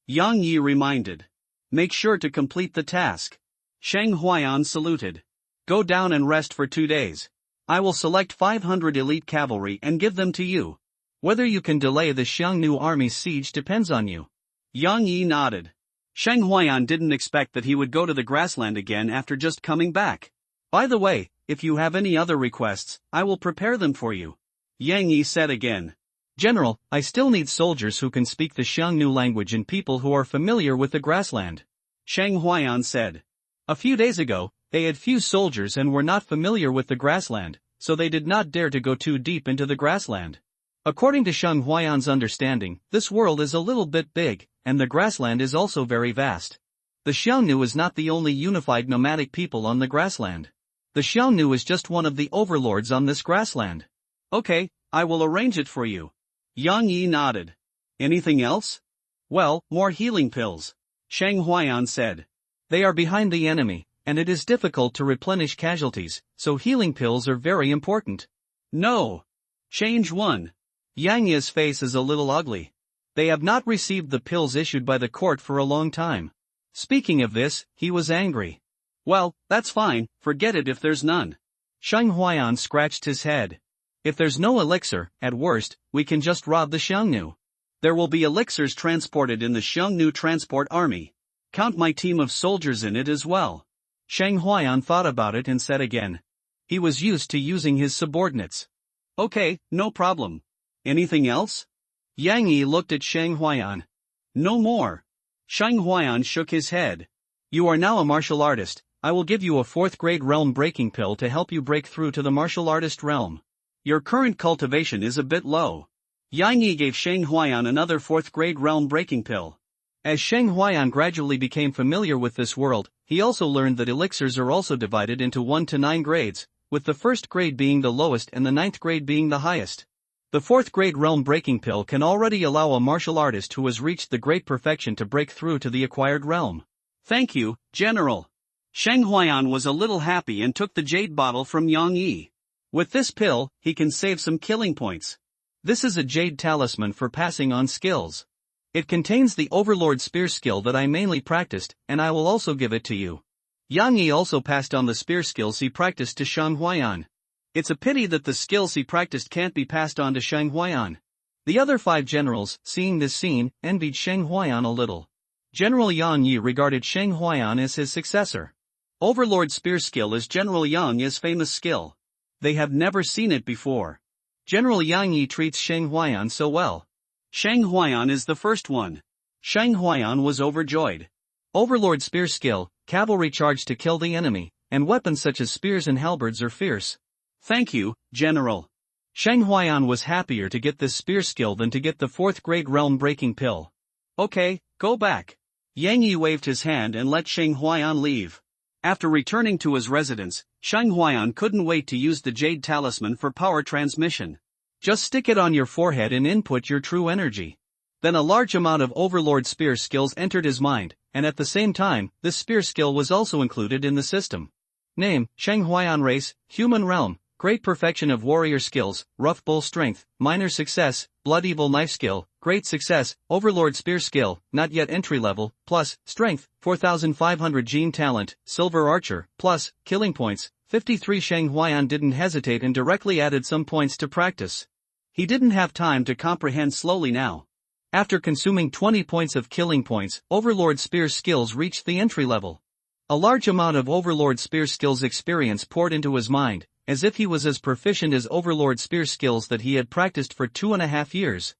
Yang Yi reminded. Make sure to complete the task. Shang Huayan saluted. Go down and rest for 2 days. I will select 500 elite cavalry and give them to you. Whether you can delay the Xiongnu army's siege depends on you. Yang Yi nodded. Shang Huayan didn't expect that he would go to the grassland again after just coming back. By the way, if you have any other requests, I will prepare them for you. Yang Yi said again. General, I still need soldiers who can speak the Xiongnu language and people who are familiar with the grassland. Shang Huayan said. A few days ago, they had few soldiers and were not familiar with the grassland, so they did not dare to go too deep into the grassland. According to Shang Huayan's understanding, this world is a little bit big, and the grassland is also very vast. The Xiongnu is not the only unified nomadic people on the grassland. The Xiongnu is just one of the overlords on this grassland. Okay, I will arrange it for you. Yang Yi nodded. Anything else? Well, more healing pills. Shang Huayan said. They are behind the enemy, and it is difficult to replenish casualties, so healing pills are very important. No. Change 1. Yang Yi's face is a little ugly. They have not received the pills issued by the court for a long time. Speaking of this, he was angry. Well, that's fine, forget it if there's none. Sheng Huayan scratched his head. If there's no elixir, at worst, we can just rob the Xiongnu. There will be elixirs transported in the Xiongnu transport army. Count my team of soldiers in it as well. Sheng Huayan thought about it and said again. He was used to using his subordinates. Okay, no problem. Anything else? Yang Yi looked at Sheng Huayan. No more. Sheng Huayan shook his head. You are now a martial artist. I will give you a 4th grade realm breaking pill to help you break through to the martial artist realm. Your current cultivation is a bit low. Yang Yi gave Sheng Huayan another 4th grade realm breaking pill. As Sheng Huayan gradually became familiar with this world, he also learned that elixirs are also divided into 1 to 9 grades, with the 1st grade being the lowest and the 9th grade being the highest. The 4th grade realm breaking pill can already allow a martial artist who has reached the great perfection to break through to the acquired realm. Thank you, General. Sheng Huayan was a little happy and took the jade bottle from Yang Yi. With this pill, he can save some killing points. This is a jade talisman for passing on skills. It contains the Overlord Spear skill that I mainly practiced, and I will also give it to you. Yang Yi also passed on the spear skills he practiced to Sheng Huayan. It's a pity that the skills he practiced can't be passed on to Sheng Huayan. The other 5 generals, seeing this scene, envied Sheng Huayan a little. General Yang Yi regarded Sheng Huayan as his successor. Overlord Spear skill is General Yang Yi's famous skill. They have never seen it before. General Yang Yi treats Sheng Huayan so well. Sheng Huayan is the first one. Sheng Huayan was overjoyed. Overlord Spear skill, cavalry charge to kill the enemy, and weapons such as spears and halberds are fierce. Thank you, General. Sheng Huayan was happier to get this spear skill than to get the 4th grade realm breaking pill. Okay, go back. Yang Yi waved his hand and let Sheng Huayan leave. After returning to his residence, Sheng Huayan couldn't wait to use the jade talisman for power transmission. Just stick it on your forehead and input your true energy. Then a large amount of Overlord Spear skills entered his mind, and at the same time, this spear skill was also included in the system. Name, Sheng Huayan race, human realm, great perfection of warrior skills, rough bull strength, minor success, blood evil knife skill, great success, Overlord Spear skill, not yet entry level, plus, strength, 4500 gene talent, silver archer, plus, killing points, 53. Sheng Huayan didn't hesitate and directly added some points to practice. He didn't have time to comprehend slowly now. After consuming 20 points of killing points, Overlord Spear skills reached the entry level. A large amount of Overlord Spear skills experience poured into his mind, as if he was as proficient as Overlord Spear skills that he had practiced for 2.5 years.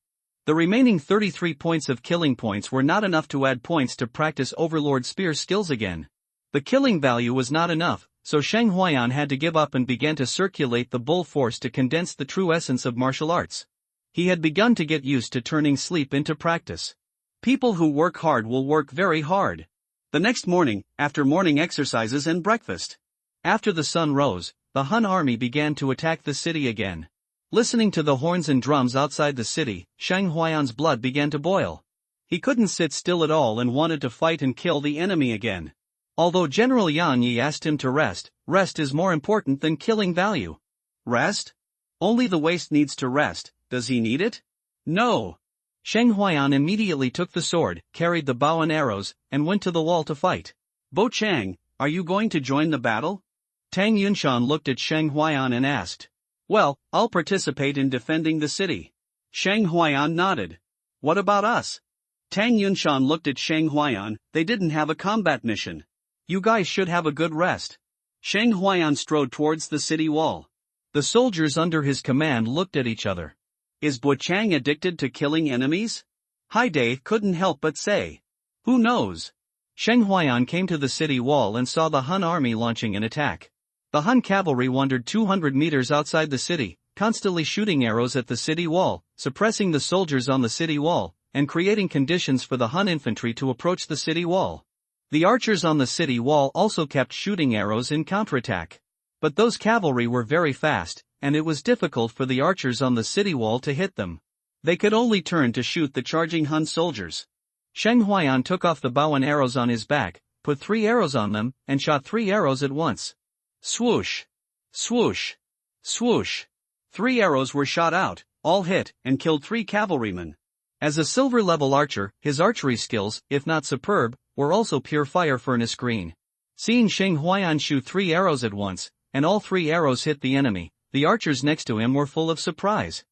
The remaining 33 points of killing points were not enough to add points to practice Overlord Spear skills again. The killing value was not enough, so Sheng Huayan had to give up and began to circulate the bull force to condense the true essence of martial arts. He had begun to get used to turning sleep into practice. People who work hard will work very hard. The next morning, after morning exercises and breakfast. After the sun rose, the Han army began to attack the city again. Listening to the horns and drums outside the city, Sheng Huayan's blood began to boil. He couldn't sit still at all and wanted to fight and kill the enemy again. Although General Yang Yi asked him to rest, rest is more important than killing value. Rest? Only the waste needs to rest, does he need it? No. Sheng Huayan immediately took the sword, carried the bow and arrows, and went to the wall to fight. Bo Chang, are you going to join the battle? Tang Yunshan looked at Sheng Huayan and asked. Well, I'll participate in defending the city. Sheng Huayan nodded. What about us? Tang Yunshan looked at Sheng Huayan. They didn't have a combat mission. You guys should have a good rest. Sheng Huayan strode towards the city wall. The soldiers under his command looked at each other. Is Bo Chang addicted to killing enemies? Haidai couldn't help but say. Who knows? Sheng Huayan came to the city wall and saw the Han army launching an attack. The Han cavalry wandered 200 meters outside the city, constantly shooting arrows at the city wall, suppressing the soldiers on the city wall, and creating conditions for the Han infantry to approach the city wall. The archers on the city wall also kept shooting arrows in counterattack. But those cavalry were very fast, and it was difficult for the archers on the city wall to hit them. They could only turn to shoot the charging Han soldiers. Sheng Huayan took off the bow and arrows on his back, put 3 arrows on them, and shot 3 arrows at once. Swoosh! Swoosh! Swoosh! 3 arrows were shot out, all hit, and killed 3 cavalrymen. As a silver-level archer, his archery skills, if not superb, were also pure fire furnace green. Seeing Sheng Huayan shoot 3 arrows at once, and all 3 arrows hit the enemy, the archers next to him were full of surprise.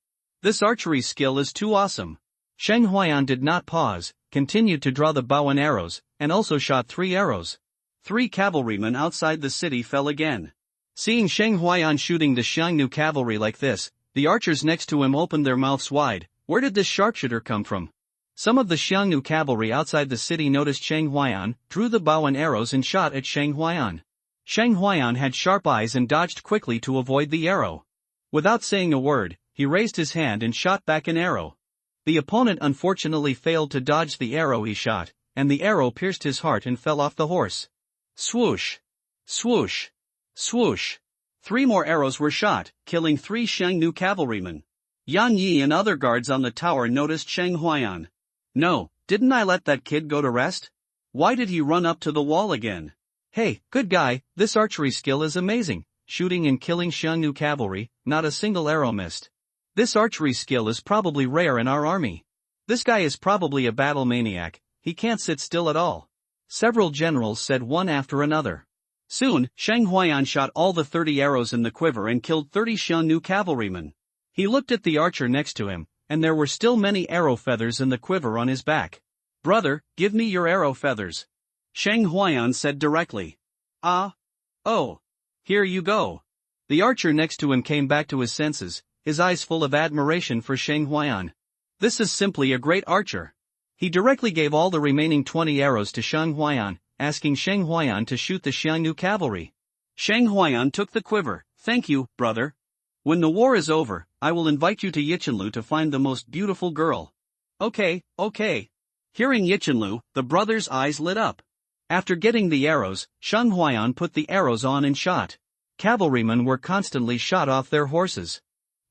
This archery skill is too awesome. Sheng Huayan did not pause, continued to draw the bow and arrows, and also shot 3 arrows. 3 cavalrymen outside the city fell again. Seeing Sheng Huayan shooting the Xiangnu cavalry like this, the archers next to him opened their mouths wide. Where did this sharpshooter come from? Some of the Xiangnu cavalry outside the city noticed Sheng Huayan, drew the bow and arrows and shot at Sheng Huayan. Sheng Huayan had sharp eyes and dodged quickly to avoid the arrow. Without saying a word, he raised his hand and shot back an arrow. The opponent unfortunately failed to dodge the arrow he shot, and the arrow pierced his heart and fell off the horse. Swoosh! Swoosh! Swoosh! 3 more arrows were shot, killing 3 Xiangnu cavalrymen. Yan Yi and other guards on the tower noticed Sheng Huayan. No, didn't I let that kid go to rest? Why did he run up to the wall again? Hey, good guy, this archery skill is amazing, shooting and killing Xiangnu cavalry, not a single arrow missed. This archery skill is probably rare in our army. This guy is probably a battle maniac, he can't sit still at all. Several generals said one after another. Soon, Sheng Huayan shot all the 30 arrows in the quiver and killed 30 Xiangnu cavalrymen. He looked at the archer next to him, and there were still many arrow feathers in the quiver on his back. Brother, give me your arrow feathers. Sheng Huayan said directly. Ah? Oh. Here you go. The archer next to him came back to his senses, his eyes full of admiration for Sheng Huayan. This is simply a great archer. He directly gave all the remaining 20 arrows to Sheng Huayan, asking Sheng Huayan to shoot the Xiangnu cavalry. Sheng Huayan took the quiver. Thank you, brother. When the war is over, I will invite you to Yichenlu to find the most beautiful girl. Okay. Hearing Yichenlu, the brothers' eyes lit up. After getting the arrows, Sheng Huayan put the arrows on and shot. Cavalrymen were constantly shot off their horses.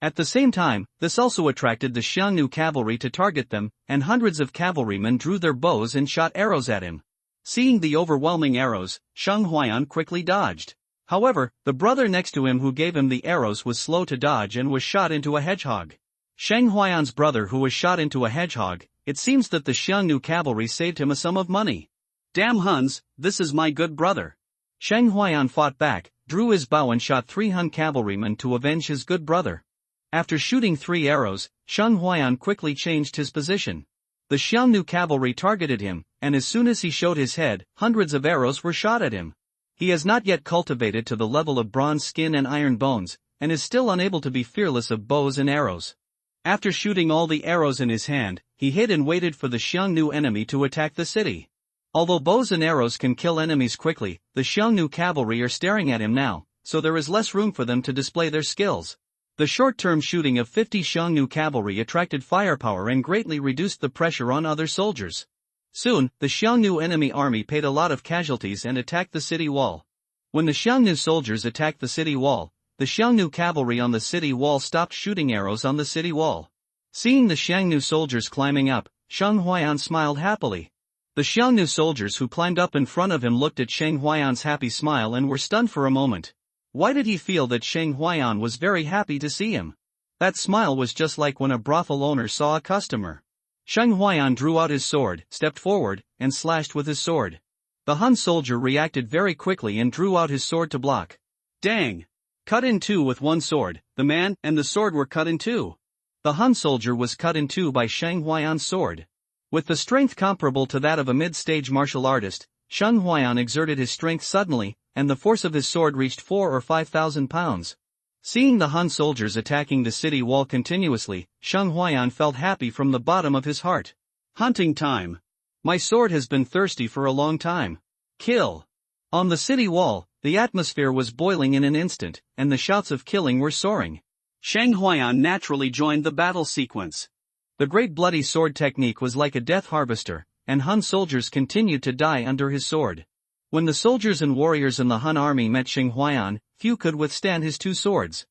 At the same time, this also attracted the Xiangnu cavalry to target them, and hundreds of cavalrymen drew their bows and shot arrows at him. Seeing the overwhelming arrows, Sheng Huayan quickly dodged. However, the brother next to him who gave him the arrows was slow to dodge and was shot into a hedgehog. Sheng Huayan's brother who was shot into a hedgehog, it seems that the Xiangnu cavalry saved him a sum of money. Damn Huns, this is my good brother. Sheng Huayan fought back, drew his bow and shot 3 Hun cavalrymen to avenge his good brother. After shooting 3 arrows, Sheng Huayan quickly changed his position. The Xiangnu cavalry targeted him, and as soon as he showed his head, hundreds of arrows were shot at him. He has not yet cultivated to the level of bronze skin and iron bones, and is still unable to be fearless of bows and arrows. After shooting all the arrows in his hand, he hid and waited for the Xiangnu enemy to attack the city. Although bows and arrows can kill enemies quickly, the Xiangnu cavalry are staring at him now, so there is less room for them to display their skills. The short-term shooting of 50 Xiangnu cavalry attracted firepower and greatly reduced the pressure on other soldiers. Soon, the Xiangnu enemy army paid a lot of casualties and attacked the city wall. When the Xiangnu soldiers attacked the city wall, the Xiangnu cavalry on the city wall stopped shooting arrows on the city wall. Seeing the Xiangnu soldiers climbing up, Sheng Huayan smiled happily. The Xiangnu soldiers who climbed up in front of him looked at Sheng Huayan's happy smile and were stunned for a moment. Why did he feel that Sheng Huayan was very happy to see him? That smile was just like when a brothel owner saw a customer. Sheng Huayan drew out his sword, stepped forward, and slashed with his sword. The Hun soldier reacted very quickly and drew out his sword to block. Dang! Cut in 2 with one sword, the man and the sword were cut in 2. The Hun soldier was cut in 2 by Sheng Huayan's sword. With the strength comparable to that of a mid-stage martial artist, Sheng Huayan exerted his strength suddenly, and the force of his sword reached 4,000 or 5,000 pounds. Seeing the Hun soldiers attacking the city wall continuously, Sheng Huayan felt happy from the bottom of his heart. Hunting time. My sword has been thirsty for a long time. Kill. On the city wall, the atmosphere was boiling in an instant, and the shouts of killing were soaring. Sheng Huayan naturally joined the battle sequence. The great bloody sword technique was like a death harvester, and Hun soldiers continued to die under his sword. When the soldiers and warriors in the Hun army met Sheng Huayan, few could withstand his 2 swords.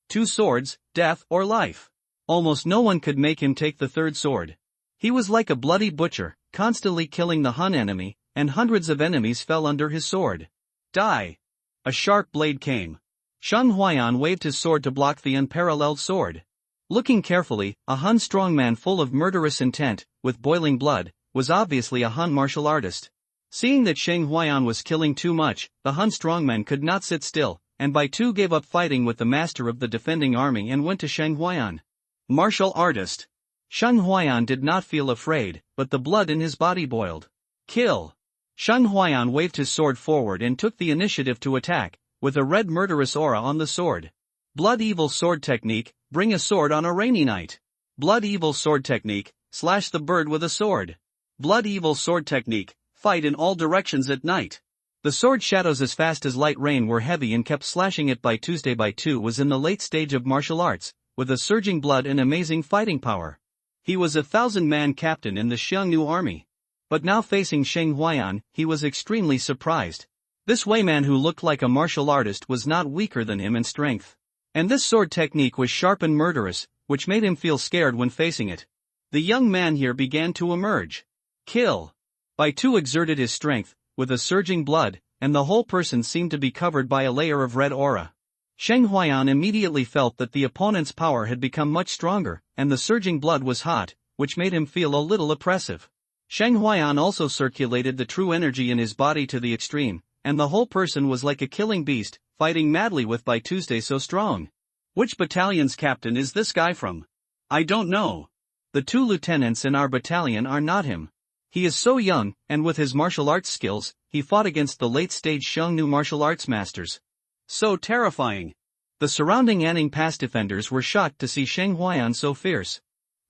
2 swords, death or life. Almost no one could make him take the 3rd sword. He was like a bloody butcher, constantly killing the Hun enemy, and hundreds of enemies fell under his sword. Die! A sharp blade came. Shang Huayan waved his sword to block the unparalleled sword. Looking carefully, a Han strongman full of murderous intent, with boiling blood, was obviously a Han martial artist. Seeing that Shang Huayan was killing too much, the Han strongman could not sit still, and by two gave up fighting with the master of the defending army and went to Shang Huayan. Martial artist. Shang Huayan did not feel afraid, but the blood in his body boiled. Kill! Shang Huayan waved his sword forward and took the initiative to attack, with a red murderous aura on the sword. Blood Evil Sword Technique, bring a sword on a rainy night. Blood Evil Sword Technique, slash the bird with a sword. Blood Evil Sword Technique, fight in all directions at night. The sword shadows as fast as light rain were heavy and kept slashing it. By Tuesday by two was in the late stage of martial arts, with a surging blood and amazing fighting power. He was a 1,000-man captain in the Xiongnu army. But now facing Shang Huayan, he was extremely surprised. This Weiman who looked like a martial artist was not weaker than him in strength. And this sword technique was sharp and murderous, which made him feel scared when facing it. The young man here began to emerge. Kill! By two exerted his strength, with a surging blood, and the whole person seemed to be covered by a layer of red aura. Shang Huayan immediately felt that the opponent's power had become much stronger, and the surging blood was hot, which made him feel a little oppressive. Shang Huayan also circulated the true energy in his body to the extreme, and the whole person was like a killing beast, fighting madly with By Tuesday so strong. Which battalion's captain is this guy from? I don't know. The two lieutenants in our battalion are not him. He is so young, and with his martial arts skills, he fought against the late-stage Xiongnu martial arts masters. So terrifying. The surrounding Anning Pass defenders were shocked to see Shang Huayan so fierce.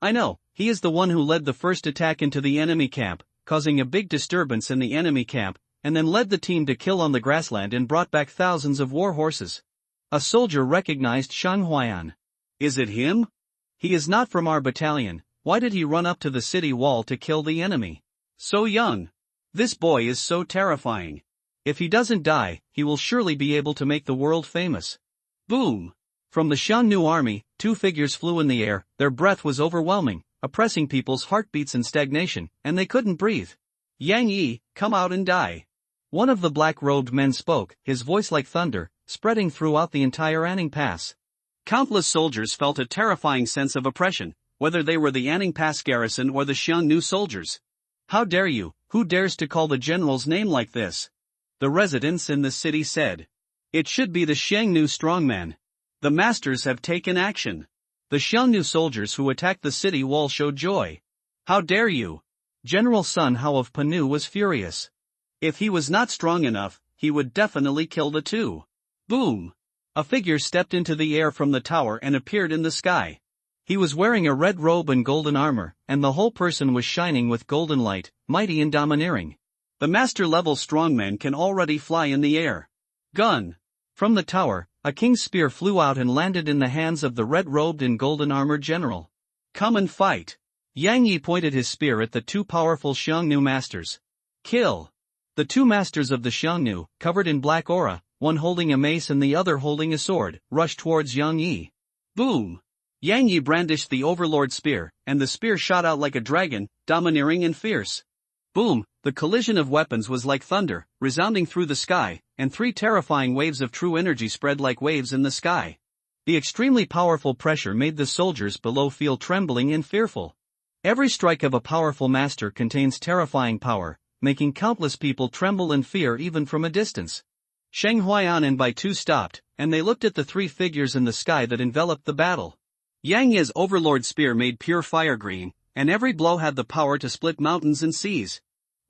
I know, he is the one who led the first attack into the enemy camp, causing a big disturbance in the enemy camp, and then led the team to kill on the grassland and brought back thousands of war horses. A soldier recognized Shang Huayan. Is it him? He is not from our battalion. Why did he run up to the city wall to kill the enemy? So young. This boy is so terrifying. If he doesn't die, he will surely be able to make the world famous. Boom! From the Xiongnu army, two figures flew in the air. Their breath was overwhelming, oppressing people's heartbeats and stagnation, and they couldn't breathe. Yang Yi, come out and die. One of the black-robed men spoke, his voice like thunder, spreading throughout the entire Anning Pass. Countless soldiers felt a terrifying sense of oppression, whether they were the Anning Pass garrison or the Xiongnu soldiers. How dare you? Who dares to call the general's name like this? The residents in the city said. It should be the Xiongnu strongman. The masters have taken action. The Xiongnu soldiers who attacked the city wall showed joy. How dare you? General Sun Hao of Panu was furious. If he was not strong enough, he would definitely kill the two. Boom! A figure stepped into the air from the tower and appeared in the sky. He was wearing a red robe and golden armor, and the whole person was shining with golden light, mighty and domineering. The master-level strongman can already fly in the air. Gun! From the tower, a king's spear flew out and landed in the hands of the red-robed and golden-armored general. Come and fight! Yang Yi pointed his spear at the two powerful Xiongnu masters. Kill! The two masters of the Xiongnu, covered in black aura, one holding a mace and the other holding a sword, rushed towards Yang Yi. Boom! Yang Yi brandished the overlord spear, and the spear shot out like a dragon, domineering and fierce. Boom! The collision of weapons was like thunder, resounding through the sky, and three terrifying waves of true energy spread like waves in the sky. The extremely powerful pressure made the soldiers below feel trembling and fearful. Every strike of a powerful master contains terrifying power, making countless people tremble and fear even from a distance. Shang Huayan and Bai Tu stopped, and they looked at the three figures in the sky that enveloped the battle. Yang Yi's overlord spear made pure fire green, and every blow had the power to split mountains and seas.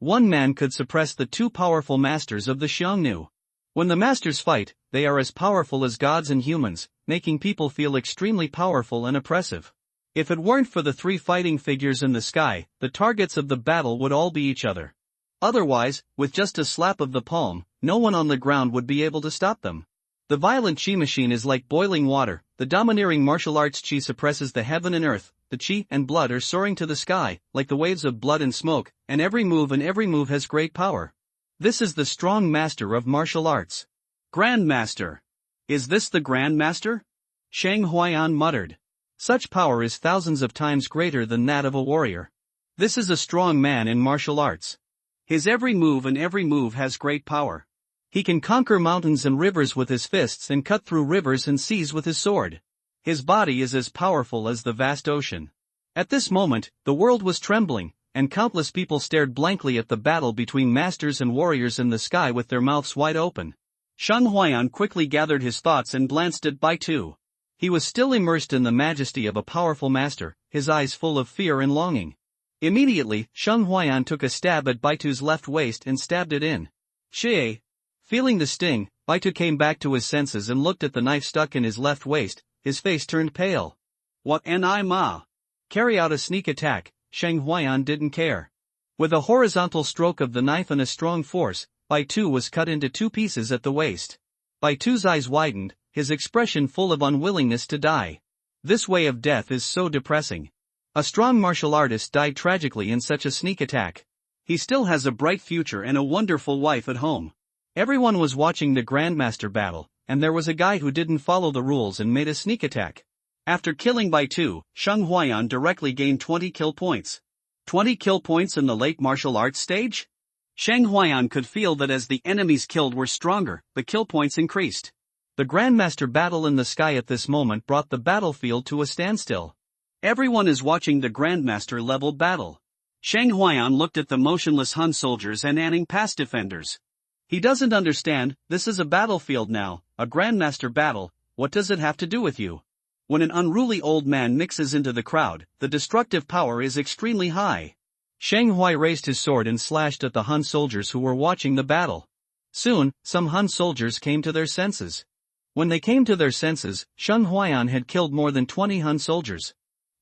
One man could suppress the two powerful masters of the Xiongnu. When the masters fight, they are as powerful as gods and humans, making people feel extremely powerful and oppressive. If it weren't for the three fighting figures in the sky, the targets of the battle would all be each other. Otherwise, with just a slap of the palm, no one on the ground would be able to stop them. The violent chi machine is like boiling water. The domineering martial arts chi suppresses the heaven and earth. The chi and blood are soaring to the sky, like the waves of blood and smoke, and every move has great power. This is the strong master of martial arts. Grand Master. Is this the Grand Master? Shang Huayan muttered. Such power is thousands of times greater than that of a warrior. This is a strong man in martial arts. His every move has great power. He can conquer mountains and rivers with his fists and cut through rivers and seas with his sword. His body is as powerful as the vast ocean. At this moment, the world was trembling, and countless people stared blankly at the battle between masters and warriors in the sky with their mouths wide open. Sheng Huayan quickly gathered his thoughts and glanced at Baitu. He was still immersed in the majesty of a powerful master, his eyes full of fear and longing. Immediately, Sheng Huayan took a stab at Baitu's left waist and stabbed it in. Xie! Feeling the sting, Baitu came back to his senses and looked at the knife stuck in his left waist. His face turned pale. What an I ma? Carry out a sneak attack, Sheng Huayan didn't care. With a horizontal stroke of the knife and a strong force, Baitu was cut into two pieces at the waist. Baitu's eyes widened, his expression full of unwillingness to die. This way of death is so depressing. A strong martial artist died tragically in such a sneak attack. He still has a bright future and a wonderful wife at home. Everyone was watching the Grandmaster battle, and there was a guy who didn't follow the rules and made a sneak attack. After killing Baitu, Sheng Huayan directly gained 20 kill points. 20 kill points in the late martial arts stage? Sheng Huayan could feel that as the enemies killed were stronger, the kill points increased. The Grandmaster battle in the sky at this moment brought the battlefield to a standstill. Everyone is watching the Grandmaster level battle. Sheng Huayan looked at the motionless Han soldiers and Anning Pass defenders. He doesn't understand, this is a battlefield now, a Grandmaster battle, what does it have to do with you? When an unruly old man mixes into the crowd, the destructive power is extremely high. Sheng Hui raised his sword and slashed at the Han soldiers who were watching the battle. Soon, some Han soldiers came to their senses. When they came to their senses, Sheng Huayan had killed more than 20 Han soldiers.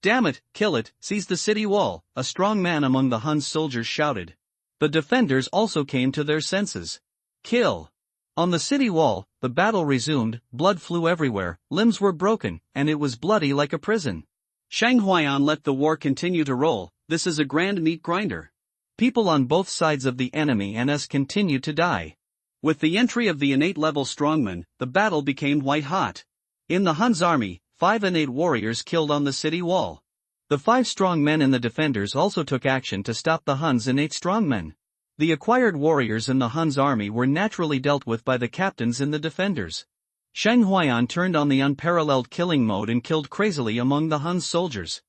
Damn it, kill it, seize the city wall, a strong man among the Han soldiers shouted. The defenders also came to their senses. Kill! On the city wall, the battle resumed, blood flew everywhere, limbs were broken, and it was bloody like a prison. Sheng Huayan let the war continue to roll, this is a grand meat grinder. People on both sides of the enemy and us continued to die. With the entry of the innate level strongmen, the battle became white hot. In the Hun's army, 5 innate warriors killed on the city wall. The 5 strong men in the defenders also took action to stop the Hun's innate strongmen. The acquired warriors in the Hun's army were naturally dealt with by the captains in the defenders. Sheng Huayan turned on the unparalleled killing mode and killed crazily among the Hun's soldiers.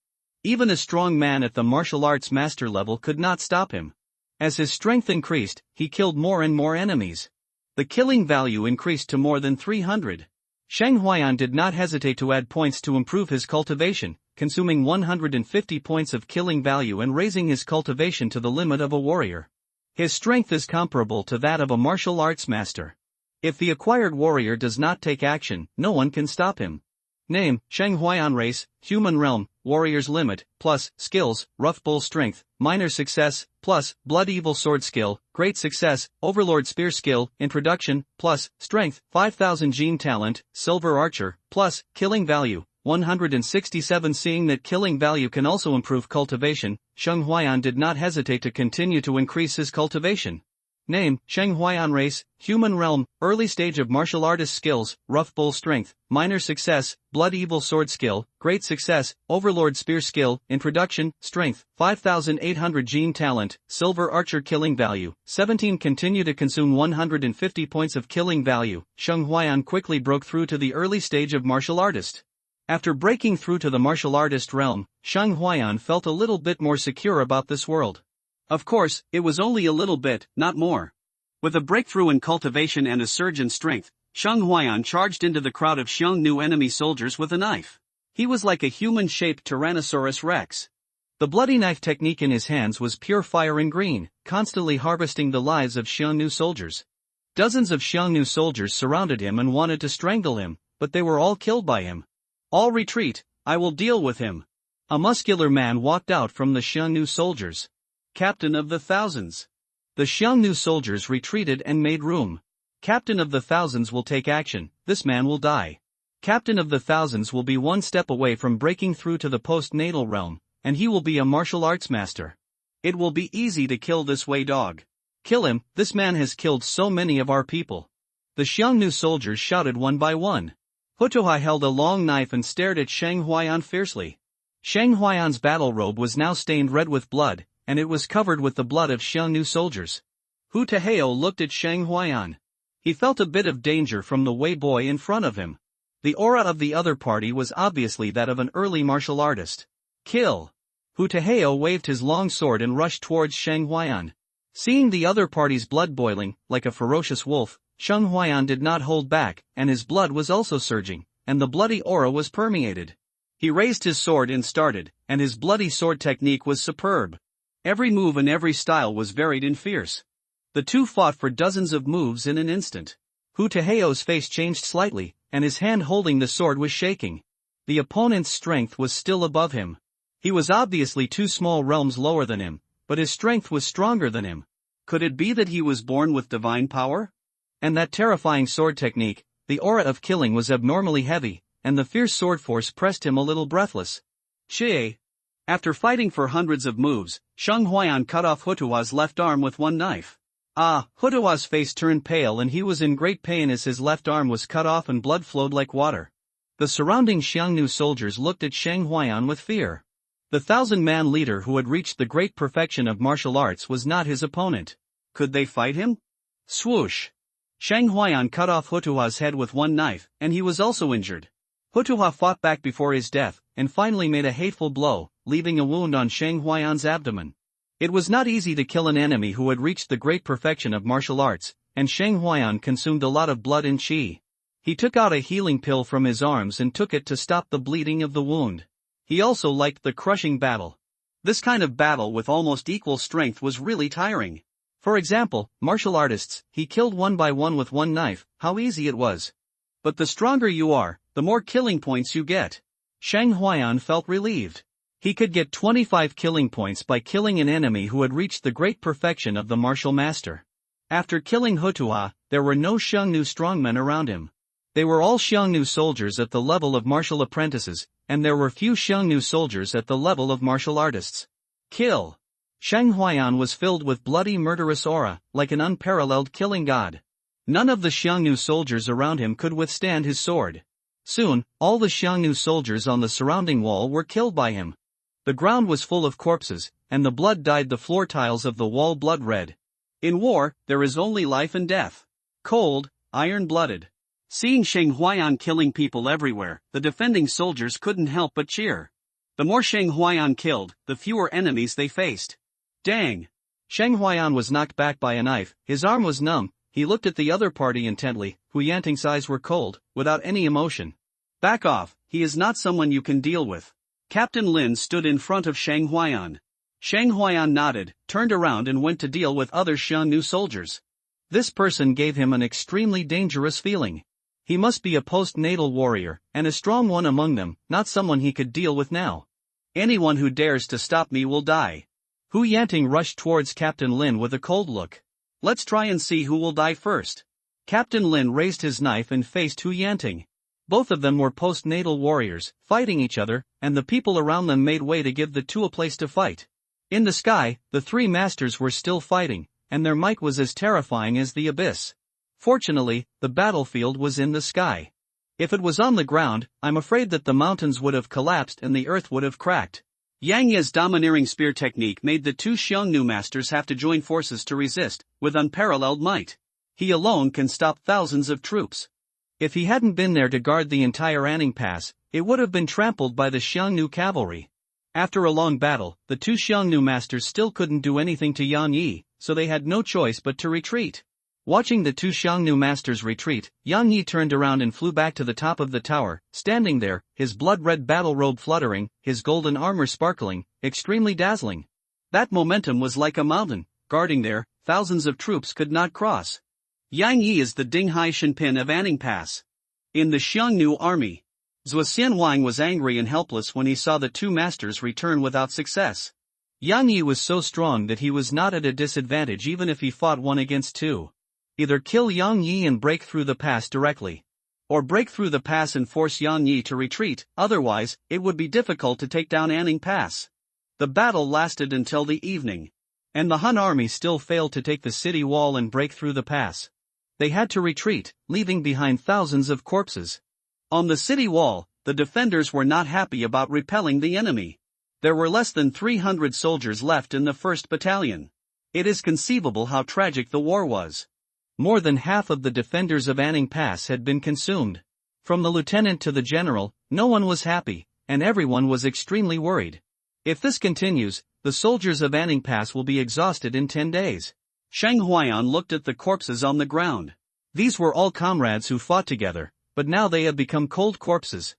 Even a strong man at the martial arts master level could not stop him. As his strength increased, he killed more and more enemies. The killing value increased to more than 300. Sheng Huayan did not hesitate to add points to improve his cultivation, consuming 150 points of killing value and raising his cultivation to the limit of a warrior. His strength is comparable to that of a martial arts master. If the acquired warrior does not take action, no one can stop him. Name, Sheng Huayan race, human realm, warrior's limit, plus, skills, rough bull strength, minor success, plus, blood evil sword skill, great success, overlord spear skill, introduction, plus, strength, 5000 gene talent, silver archer, plus, killing value, 167. Seeing that killing value can also improve cultivation, Sheng Huayan did not hesitate to continue to increase his cultivation. Name, Sheng Huayan race, human realm, early stage of martial artist skills, rough bull strength, minor success, blood evil sword skill, great success, overlord spear skill, introduction, strength, 5800 gene talent, silver archer killing value, 17. Continue to consume 150 points of killing value. Sheng Huayan quickly broke through to the early stage of martial artist. After breaking through to the martial artist realm, Sheng Huayan felt a little bit more secure about this world. Of course, it was only a little bit, not more. With a breakthrough in cultivation and a surge in strength, Sheng Huayan charged into the crowd of Xiongnu enemy soldiers with a knife. He was like a human-shaped Tyrannosaurus Rex. The bloody knife technique in his hands was pure fire and green, constantly harvesting the lives of Xiongnu soldiers. Dozens of Xiongnu soldiers surrounded him and wanted to strangle him, but they were all killed by him. All retreat, I will deal with him. A muscular man walked out from the Xiongnu soldiers. Captain of the Thousands. The Xiongnu soldiers retreated and made room. Captain of the Thousands will take action, this man will die. Captain of the Thousands will be one step away from breaking through to the post-natal realm, and he will be a martial arts master. It will be easy to kill this way dog. Kill him, this man has killed so many of our people. The Xiongnu soldiers shouted one by one. Hutohai held a long knife and stared at Sheng Huayan fiercely. Sheng Huayan's battle robe was now stained red with blood, and it was covered with the blood of Xiongnu soldiers. Hu Teheo looked at Sheng Huayan. He felt a bit of danger from the Wei boy in front of him. The aura of the other party was obviously that of an early martial artist. Kill! Hu Teheo waved his long sword and rushed towards Sheng Huayan. Seeing the other party's blood boiling, like a ferocious wolf, Sheng Huayan did not hold back, and his blood was also surging, and the bloody aura was permeated. He raised his sword and started, and his bloody sword technique was superb. Every move and every style was varied and fierce. The two fought for dozens of moves in an instant. Hu Teheo's face changed slightly, and his hand holding the sword was shaking. The opponent's strength was still above him. He was obviously 2 small realms lower than him, but his strength was stronger than him. Could it be that he was born with divine power? And that terrifying sword technique, the aura of killing was abnormally heavy, and the fierce sword force pressed him a little breathless. Xie! After fighting for hundreds of moves, Sheng Huayan cut off Hutua's left arm with one knife. Hutua's face turned pale and he was in great pain as his left arm was cut off and blood flowed like water. The surrounding Xiongnu soldiers looked at Sheng Huayan with fear. The 1,000-man leader who had reached the great perfection of martial arts was not his opponent. Could they fight him? Swoosh! Sheng Huayan cut off Hutua's head with one knife, and he was also injured. Hutua fought back before his death, and finally made a hateful blow, leaving a wound on Sheng Huayan's abdomen. It was not easy to kill an enemy who had reached the great perfection of martial arts, and Sheng Huayan consumed a lot of blood and qi. He took out a healing pill from his arms and took it to stop the bleeding of the wound. He also liked the crushing battle. This kind of battle with almost equal strength was really tiring. For example, martial artists, he killed one by one with one knife, how easy it was. But the stronger you are, the more killing points you get. Sheng Huayan felt relieved. He could get 25 killing points by killing an enemy who had reached the great perfection of the martial master. After killing Hutua, there were no Xiongnu strongmen around him. They were all Xiongnu soldiers at the level of martial apprentices, and there were few Xiongnu soldiers at the level of martial artists. Kill! Sheng Huayan was filled with bloody murderous aura, like an unparalleled killing god. None of the Xiongnu soldiers around him could withstand his sword. Soon, all the Xiongnu soldiers on the surrounding wall were killed by him. The ground was full of corpses, and the blood dyed the floor tiles of the wall blood red. In war, there is only life and death. Cold, iron-blooded. Seeing Sheng Huayan killing people everywhere, the defending soldiers couldn't help but cheer. The more Sheng Huayan killed, the fewer enemies they faced. Dang! Sheng Huayan was knocked back by a knife, his arm was numb, he looked at the other party intently, Hu Yanting's eyes were cold, without any emotion. Back off, he is not someone you can deal with. Captain Lin stood in front of Sheng Huayan. Sheng Huayan nodded, turned around and went to deal with other Xiongnu soldiers. This person gave him an extremely dangerous feeling. He must be a postnatal warrior, and a strong one among them, not someone he could deal with now. Anyone who dares to stop me will die. Hu Yanting rushed towards Captain Lin with a cold look. Let's try and see who will die first. Captain Lin raised his knife and faced Hu Yanting. Both of them were postnatal warriors, fighting each other, and the people around them made way to give the two a place to fight. In the sky, the 3 masters were still fighting, and their might was as terrifying as the abyss. Fortunately, the battlefield was in the sky. If it was on the ground, I'm afraid that the mountains would have collapsed and the earth would have cracked. Yang Ye's domineering spear technique made the 2 Xiongnu masters have to join forces to resist, with unparalleled might. He alone can stop thousands of troops. If he hadn't been there to guard the entire Anning Pass, it would have been trampled by the Xiongnu cavalry. After a long battle, the 2 Xiongnu masters still couldn't do anything to Yang Yi, so they had no choice but to retreat. Watching the 2 Xiongnu masters retreat, Yang Yi turned around and flew back to the top of the tower, standing there, his blood-red battle robe fluttering, his golden armor sparkling, extremely dazzling. That momentum was like a mountain, guarding there, thousands of troops could not cross. Yang Yi is the Dinghai Shinpin of Anning Pass. In the Xiongnu army, Zhou Xianwang was angry and helpless when he saw the 2 masters return without success. Yang Yi was so strong that he was not at a disadvantage even if he fought 1 against 2. Either kill Yang Yi and break through the pass directly, or break through the pass and force Yang Yi to retreat, otherwise, it would be difficult to take down Anning Pass. The battle lasted until the evening, and the Han army still failed to take the city wall and break through the pass. They had to retreat, leaving behind thousands of corpses. On the city wall, the defenders were not happy about repelling the enemy. There were less than 300 soldiers left in the 1st Battalion. It is conceivable how tragic the war was. More than half of the defenders of Anning Pass had been consumed. From the lieutenant to the general, no one was happy, and everyone was extremely worried. If this continues, the soldiers of Anning Pass will be exhausted in 10 days. Shang Huayan looked at the corpses on the ground. These were all comrades who fought together, but now they have become cold corpses.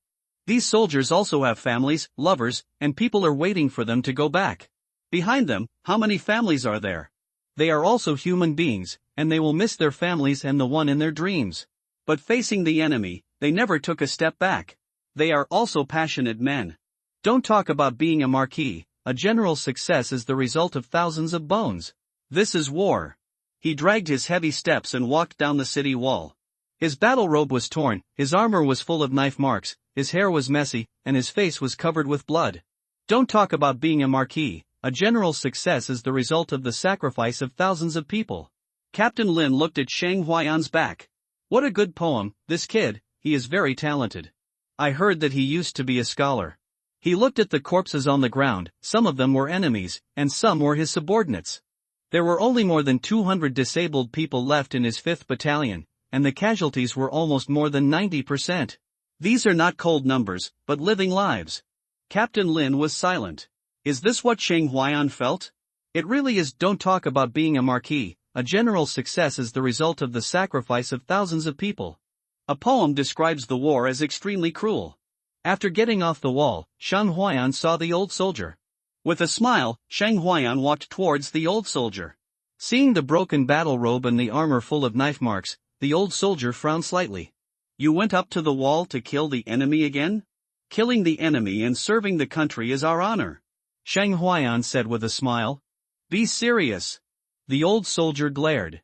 These soldiers also have families, lovers, and people are waiting for them to go back. Behind them, how many families are there? They are also human beings, and they will miss their families and the one in their dreams. But facing the enemy, they never took a step back. They are also passionate men. Don't talk about being a marquis. A general's success is the result of thousands of bones. This is war. He dragged his heavy steps and walked down the city wall. His battle robe was torn, his armor was full of knife marks, his hair was messy, and his face was covered with blood. Don't talk about being a marquis. A general's success is the result of the sacrifice of thousands of people. Captain Lin looked at Shang Huayan's back. What a good poem, this kid, he is very talented. I heard that he used to be a scholar. He looked at the corpses on the ground, some of them were enemies, and some were his subordinates. There were only more than 200 disabled people left in his 5th battalion, and the casualties were almost more than 90%. These are not cold numbers, but living lives. Captain Lin was silent. Is this what Shang Huayan felt? It really is. Don't talk about being a marquis. A general's success is the result of the sacrifice of thousands of people. A poem describes the war as extremely cruel. After getting off the wall, Shang Huayan saw the old soldier. With a smile, Shang Huayan walked towards the old soldier. Seeing the broken battle robe and the armor full of knife marks, the old soldier frowned slightly. You went up to the wall to kill the enemy again? Killing the enemy and serving the country is our honor. Shang Huayan said with a smile. Be serious. The old soldier glared.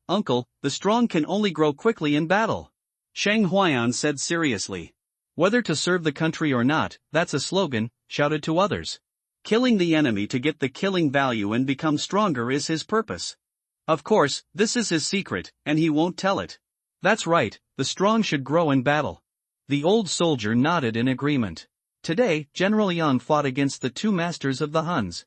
Uncle, the strong can only grow quickly in battle. Shang Huayan said seriously. Whether to serve the country or not, that's a slogan, shouted to others. Killing the enemy to get the killing value and become stronger is his purpose. Of course, this is his secret, and he won't tell it. That's right, the strong should grow in battle. The old soldier nodded in agreement. Today, General Yang fought against the 2 masters of the Huns.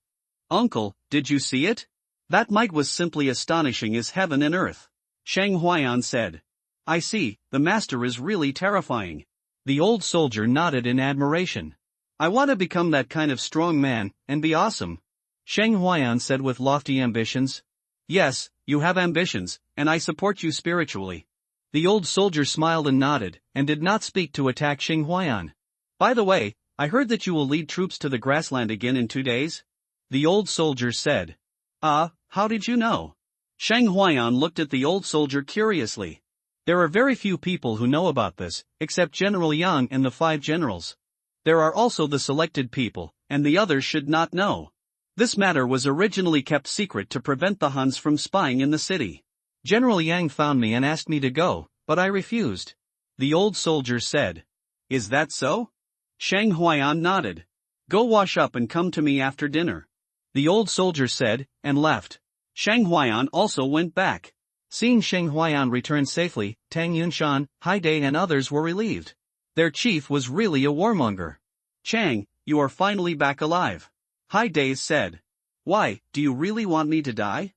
Uncle, did you see it? That might was simply astonishing as heaven and earth. Shang Huayan said. I see, the master is really terrifying. The old soldier nodded in admiration. I want to become that kind of strong man, and be awesome. Shang Huayan said with lofty ambitions. Yes, you have ambitions, and I support you spiritually. The old soldier smiled and nodded, and did not speak to attack Shang Huayan. By the way, I heard that you will lead troops to the grassland again in 2 days? The old soldier said. How did you know? Shang Huayan looked at the old soldier curiously. There are very few people who know about this, except General Yang and the 5 generals. There are also the selected people, and the others should not know. This matter was originally kept secret to prevent the Huns from spying in the city. General Yang found me and asked me to go, but I refused. The old soldier said. Is that so? Shang Huayan nodded. Go wash up and come to me after dinner. The old soldier said, and left. Shang Huayan also went back. Seeing Shang Huayan return safely, Tang Yunshan, Haidai and others were relieved. Their chief was really a warmonger. Chang, you are finally back alive. Haidai said. Why, do you really want me to die?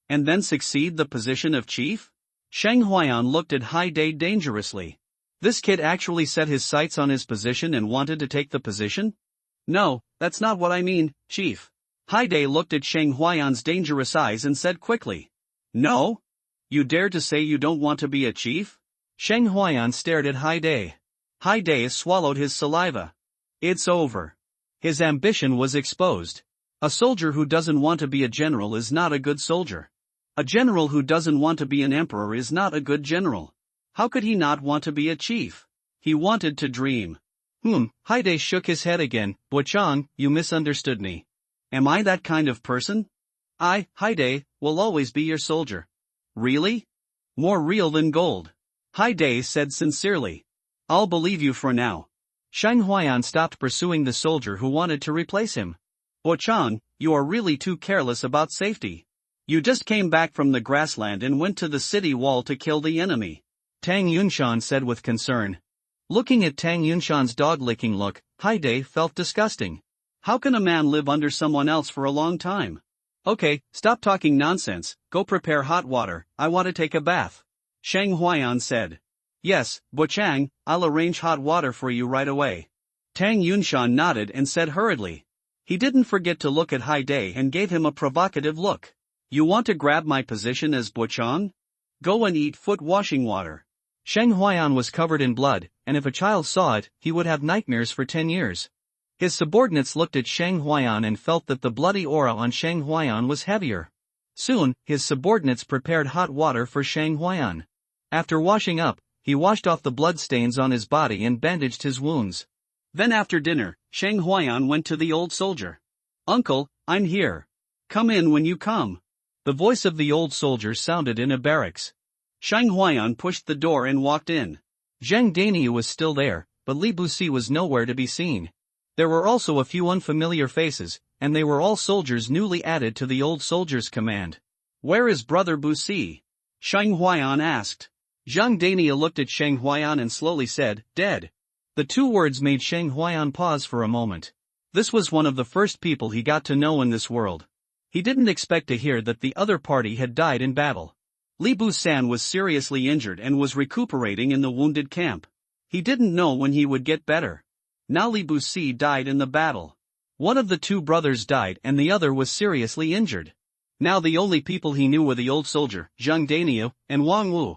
And then succeed the position of chief? Shang Huayan looked at Haidai dangerously. This kid actually set his sights on his position and wanted to take the position? No, that's not what I mean, chief. Haidai looked at Shang Huayan's dangerous eyes and said quickly. No? You dare to say you don't want to be a chief? Shang Huayan stared at Haidai. Haidai swallowed his saliva. It's over. His ambition was exposed. A soldier who doesn't want to be a general is not a good soldier. A general who doesn't want to be an emperor is not a good general. How could he not want to be a chief? He wanted to dream. Haidai shook his head again. Bochang, you misunderstood me. Am I that kind of person? I, Haidai, will always be your soldier. Really? More real than gold. Haidai said sincerely. I'll believe you for now. Shang Huayan stopped pursuing the soldier who wanted to replace him. Bochang, you are really too careless about safety. You just came back from the grassland and went to the city wall to kill the enemy. Tang Yunshan said with concern. Looking at Tang Yunshan's dog-licking look, Haidai felt disgusting. How can a man live under someone else for a long time? Okay, stop talking nonsense, go prepare hot water, I want to take a bath. Shang Huayan said. Yes, Buchang, I'll arrange hot water for you right away. Tang Yunshan nodded and said hurriedly. He didn't forget to look at Hai Dai and gave him a provocative look. You want to grab my position as Buchang? Go and eat foot washing water. Sheng Huayan was covered in blood, and if a child saw it, he would have nightmares for 10 years. His subordinates looked at Sheng Huayan and felt that the bloody aura on Sheng Huayan was heavier. Soon, his subordinates prepared hot water for Sheng Huayan. After washing up, he washed off the blood stains on his body and bandaged his wounds. Then after dinner, Sheng Huayan went to the old soldier. Uncle, I'm here. Come in when you come. The voice of the old soldier sounded in a barracks. Sheng Huayan pushed the door and walked in. Zhang Daniu was still there, but Li Busi was nowhere to be seen. There were also a few unfamiliar faces, and they were all soldiers newly added to the old soldier's command. Where is brother Busi? Sheng Huayan asked. Zhang Daniu looked at Sheng Huayan and slowly said, dead. The two words made Sheng Huayan pause for a moment. This was one of the first people he got to know in this world. He didn't expect to hear that the other party had died in battle. Li Busan was seriously injured and was recuperating in the wounded camp. He didn't know when he would get better. Now Li Busi died in the battle. One of the two brothers died and the other was seriously injured. Now the only people he knew were the old soldier, Zhang Daniu, and Wang Wu.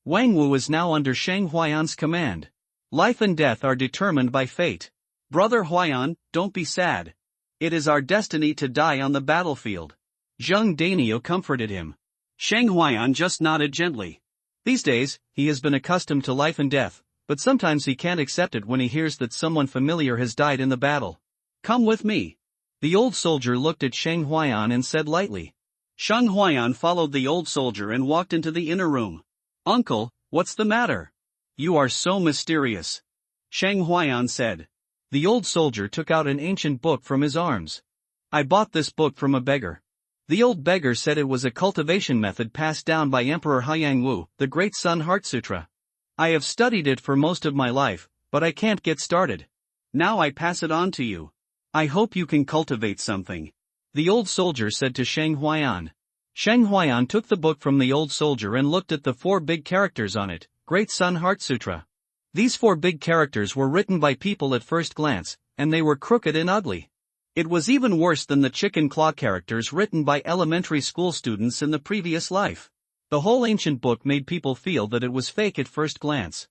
Wang Wu is now under Sheng Huayan's command. Life and death are determined by fate. Brother Huayan, don't be sad. It is our destiny to die on the battlefield. Zhang Daniu comforted him. Sheng Huayan just nodded gently. These days, he has been accustomed to life and death, but sometimes he can't accept it when he hears that someone familiar has died in the battle. Come with me. The old soldier looked at Sheng Huayan and said lightly. Sheng Huayan followed the old soldier and walked into the inner room. Uncle, what's the matter? You are so mysterious. Sheng Huayan said. The old soldier took out an ancient book from his arms. I bought this book from a beggar. The old beggar said it was a cultivation method passed down by Emperor Haiyang Wu, the Great Sun Heart Sutra. I have studied it for most of my life, but I can't get started. Now I pass it on to you. I hope you can cultivate something. The old soldier said to Sheng Huayan. Sheng Huayan took the book from the old soldier and looked at the 4 big characters on it, Great Sun Heart Sutra. These 4 big characters were written by people at first glance, and they were crooked and ugly. It was even worse than the chicken claw characters written by elementary school students in the previous life. The whole ancient book made people feel that it was fake at first glance.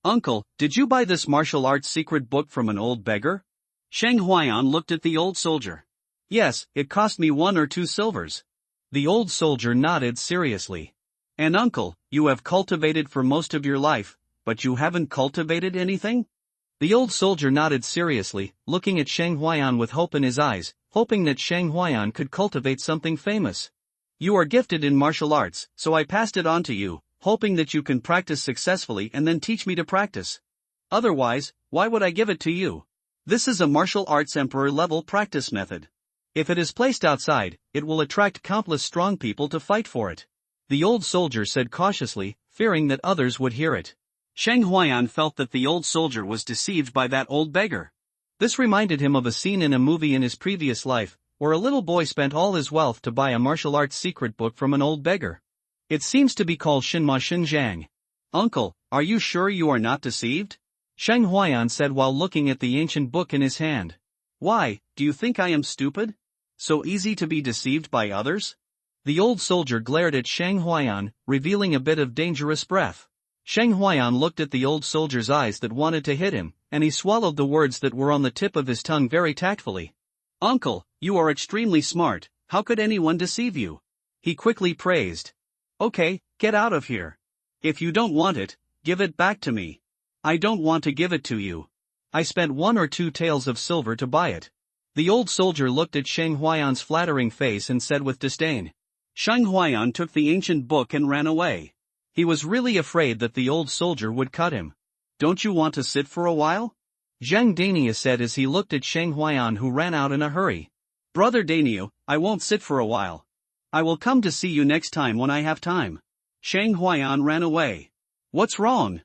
Uncle, did you buy this martial arts secret book from an old beggar? Sheng Huayan looked at the old soldier. Yes, it cost me 1 or 2 silvers. The old soldier nodded seriously. And uncle, you have cultivated for most of your life, but you haven't cultivated anything? The old soldier nodded seriously, looking at Sheng Huayan with hope in his eyes, hoping that Sheng Huayan could cultivate something famous. You are gifted in martial arts, so I passed it on to you, hoping that you can practice successfully and then teach me to practice. Otherwise, why would I give it to you? This is a martial arts emperor level practice method. If it is placed outside, it will attract countless strong people to fight for it. The old soldier said cautiously, fearing that others would hear it. Sheng Huayan felt that the old soldier was deceived by that old beggar. This reminded him of a scene in a movie in his previous life, where a little boy spent all his wealth to buy a martial arts secret book from an old beggar. It seems to be called Shinma Xinjiang. Uncle, are you sure you are not deceived? Sheng Huayan said while looking at the ancient book in his hand. Why, do you think I am stupid? So easy to be deceived by others? The old soldier glared at Sheng Huayan, revealing a bit of dangerous breath. Sheng Huayan looked at the old soldier's eyes that wanted to hit him, and he swallowed the words that were on the tip of his tongue very tactfully. Uncle, you are extremely smart, how could anyone deceive you? He quickly praised. Okay, get out of here. If you don't want it, give it back to me. I don't want to give it to you. I spent 1 or 2 taels of silver to buy it. The old soldier looked at Sheng Huayan's flattering face and said with disdain. Sheng Huayan took the ancient book and ran away. He was really afraid that the old soldier would cut him. Don't you want to sit for a while? Zhang Daniu said as he looked at Sheng Huayan, who ran out in a hurry. Brother Daniu, I won't sit for a while. I will come to see you next time when I have time. Sheng Huayan ran away. What's wrong?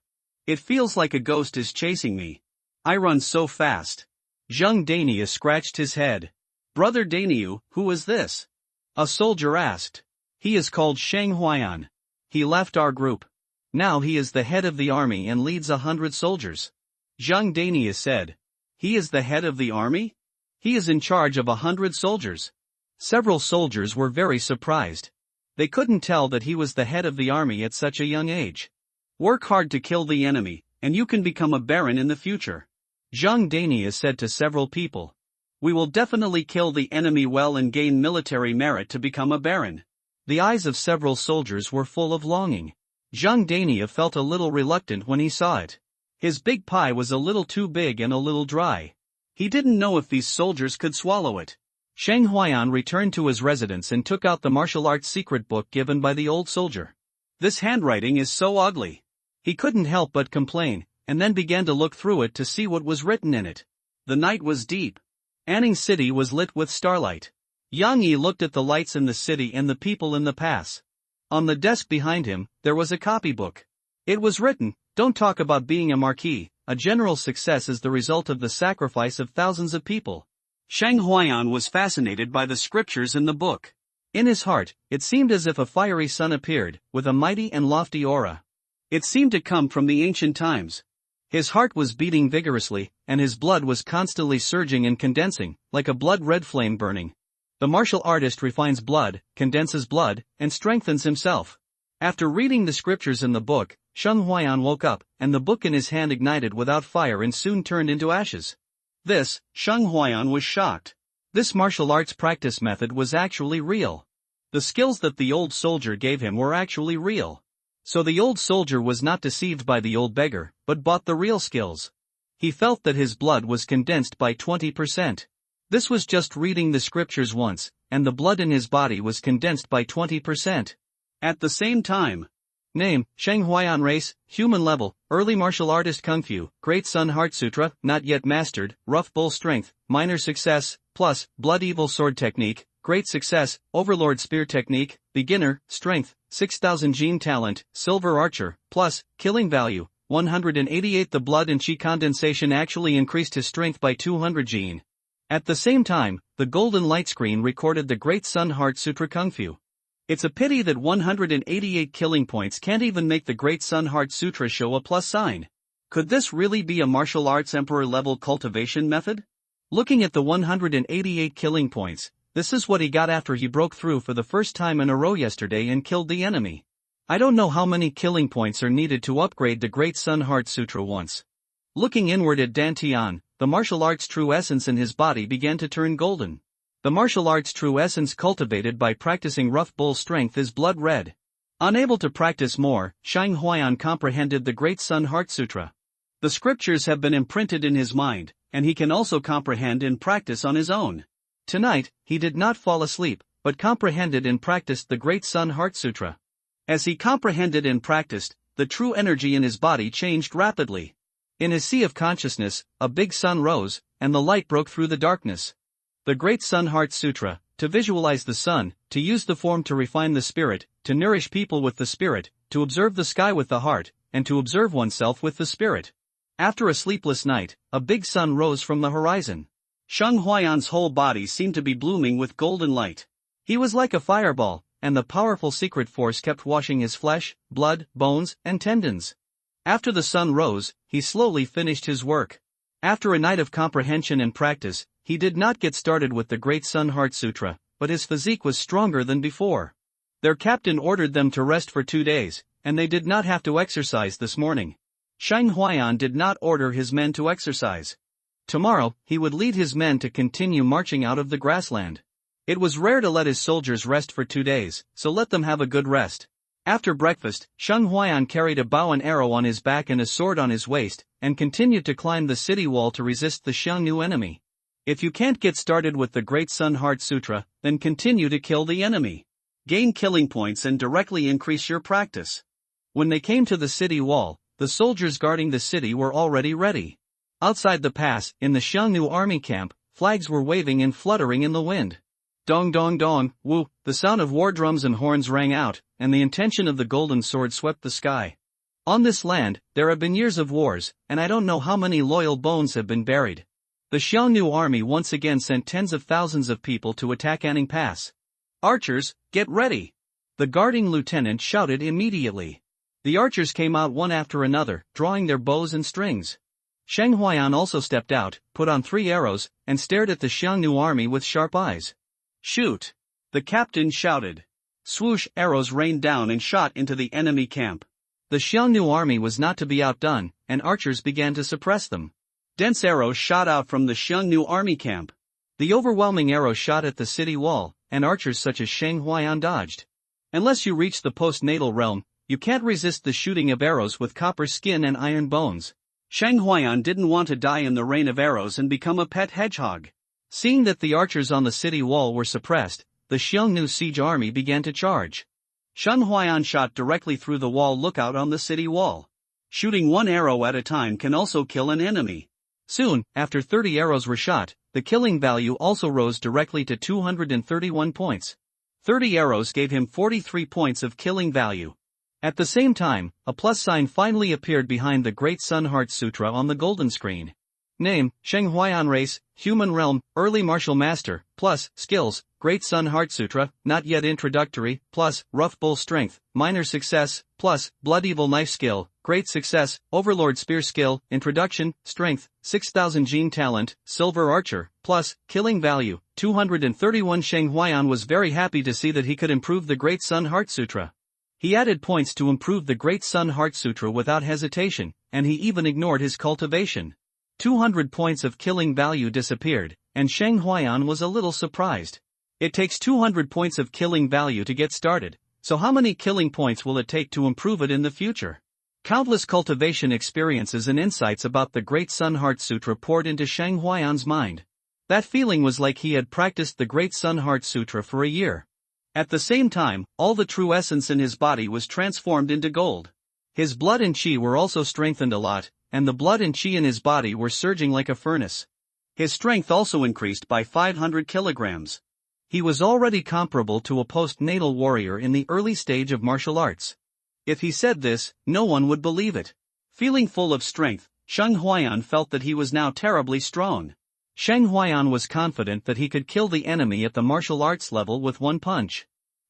It feels like a ghost is chasing me. I run so fast. Zhang Daniu scratched his head. Brother Daniu, who is this? A soldier asked. He is called Shang Huayan. He left our group. Now he is the head of the army and leads 100 soldiers. Zhang Dania said. He is the head of the army? He is in charge of 100 soldiers. Several soldiers were very surprised. They couldn't tell that he was the head of the army at such a young age. Work hard to kill the enemy, and you can become a baron in the future. Zhang Dania said to several people. We will definitely kill the enemy well and gain military merit to become a baron. The eyes of several soldiers were full of longing. Zhang Dania felt a little reluctant when he saw it. His big pie was a little too big and a little dry. He didn't know if these soldiers could swallow it. Shang Huayan returned to his residence and took out the martial arts secret book given by the old soldier. This handwriting is so ugly. He couldn't help but complain, and then began to look through it to see what was written in it. The night was deep. Anning City was lit with starlight. Yang Yi looked at the lights in the city and the people in the pass. On the desk behind him, there was a copybook. It was written, "Don't talk about being a marquis, a general success is the result of the sacrifice of thousands of people." Shang Huayan was fascinated by the scriptures in the book. In his heart, it seemed as if a fiery sun appeared, with a mighty and lofty aura. It seemed to come from the ancient times. His heart was beating vigorously, and his blood was constantly surging and condensing, like a blood-red flame burning. The martial artist refines blood, condenses blood, and strengthens himself. After reading the scriptures in the book, Shang Huayan woke up, and the book in his hand ignited without fire and soon turned into ashes. Shang Huayan was shocked. This martial arts practice method was actually real. The skills that the old soldier gave him were actually real. So the old soldier was not deceived by the old beggar, but bought the real skills. He felt that his blood was condensed by 20%. This was just reading the scriptures once, and the blood in his body was condensed by 20%. At the same time. Name, Shang Huayan. Race, human level, early martial artist Kung Fu, Great Sun Heart Sutra, not yet mastered, rough bull strength, minor success, plus, blood evil sword technique, great success, overlord spear technique, beginner, strength, 6000 gene talent, silver archer, plus, killing value, 188. The blood and chi condensation actually increased his strength by 200 gene. At the same time, the golden light screen recorded the Great Sun Heart Sutra Kung Fu. It's a pity that 188 killing points can't even make the Great Sun Heart Sutra show a plus sign. Could this really be a martial arts emperor level cultivation method? Looking at the 188 killing points, this is what he got after he broke through for the first time in a row yesterday and killed the enemy. I don't know how many killing points are needed to upgrade the Great Sun Heart Sutra once. Looking inward at Dantian, the martial arts true essence in his body began to turn golden. The martial arts true essence cultivated by practicing rough bull strength is blood red. Unable to practice more, Shang Huayan comprehended the Great Sun Heart Sutra. The scriptures have been imprinted in his mind, and he can also comprehend and practice on his own. Tonight, he did not fall asleep, but comprehended and practiced the Great Sun Heart Sutra. As he comprehended and practiced, the true energy in his body changed rapidly. In his sea of consciousness, a big sun rose, and the light broke through the darkness. The Great Sun Heart Sutra, to visualize the sun, to use the form to refine the spirit, to nourish people with the spirit, to observe the sky with the heart, and to observe oneself with the spirit. After a sleepless night, a big sun rose from the horizon. Shang Huayan's whole body seemed to be blooming with golden light. He was like a fireball, and the powerful secret force kept washing his flesh, blood, bones, and tendons. After the sun rose, he slowly finished his work. After a night of comprehension and practice, he did not get started with the Great Sun Heart Sutra, but his physique was stronger than before. Their captain ordered them to rest for 2 days, and they did not have to exercise this morning. Shang Huayan did not order his men to exercise. Tomorrow, he would lead his men to continue marching out of the grassland. It was rare to let his soldiers rest for 2 days, so let them have a good rest. After breakfast, Shang Huayan carried a bow and arrow on his back and a sword on his waist, and continued to climb the city wall to resist the Xiongnu enemy. If you can't get started with the Great Sun Heart Sutra, then continue to kill the enemy. Gain killing points and directly increase your practice. When they came to the city wall, the soldiers guarding the city were already ready. Outside the pass, in the Xiongnu army camp, flags were waving and fluttering in the wind. Dong dong dong, woo, the sound of war drums and horns rang out, and the intention of the golden sword swept the sky. On this land, there have been years of wars, and I don't know how many loyal bones have been buried. The Xiongnu army once again sent tens of thousands of people to attack Anning Pass. Archers, get ready! The guarding lieutenant shouted immediately. The archers came out one after another, drawing their bows and strings. Sheng Huayan also stepped out, put on 3 arrows, and stared at the Xiongnu army with sharp eyes. Shoot! The captain shouted. Swoosh! Arrows rained down and shot into the enemy camp. The Xiongnu army was not to be outdone, and archers began to suppress them. Dense arrows shot out from the Xiongnu army camp. The overwhelming arrows shot at the city wall, and archers such as Sheng Huayan dodged. Unless you reach the postnatal realm, you can't resist the shooting of arrows with copper skin and iron bones. Sheng Huayan didn't want to die in the rain of arrows and become a pet hedgehog. Seeing that the archers on the city wall were suppressed, the Xiongnu siege army began to charge. Sheng Huayan shot directly through the wall lookout on the city wall. Shooting 1 arrow at a time can also kill an enemy. Soon, after 30 arrows were shot, the killing value also rose directly to 231 points. 30 arrows gave him 43 points of killing value. At the same time, a plus sign finally appeared behind the Great Sun Heart Sutra on the golden screen. Name, Sheng Huayan Race, Human Realm, Early Martial Master, plus, Skills, Great Sun Heart Sutra, Not Yet Introductory, plus, Rough Bull Strength, Minor Success, plus, Blood Evil Knife Skill, Great Success, Overlord Spear Skill, Introduction, Strength, 6000 Gene Talent, Silver Archer, plus, Killing Value, 231. Sheng Huayan was very happy to see that he could improve the Great Sun Heart Sutra. He added points to improve the Great Sun Heart Sutra without hesitation, and he even ignored his cultivation. 200 points of killing value disappeared, and Sheng Huayan was a little surprised. It takes 200 points of killing value to get started, so how many killing points will it take to improve it in the future? Countless cultivation experiences and insights about the Great Sun Heart Sutra poured into Sheng Huayan's mind. That feeling was like he had practiced the Great Sun Heart Sutra for a year. At the same time, all the true essence in his body was transformed into gold. His blood and qi were also strengthened a lot, and the blood and qi in his body were surging like a furnace. His strength also increased by 500 kilograms. He was already comparable to a postnatal warrior in the early stage of martial arts. If he said this, no one would believe it. Feeling full of strength, Sheng Huayan felt that he was now terribly strong. Sheng Huayan was confident that he could kill the enemy at the martial arts level with 1 punch.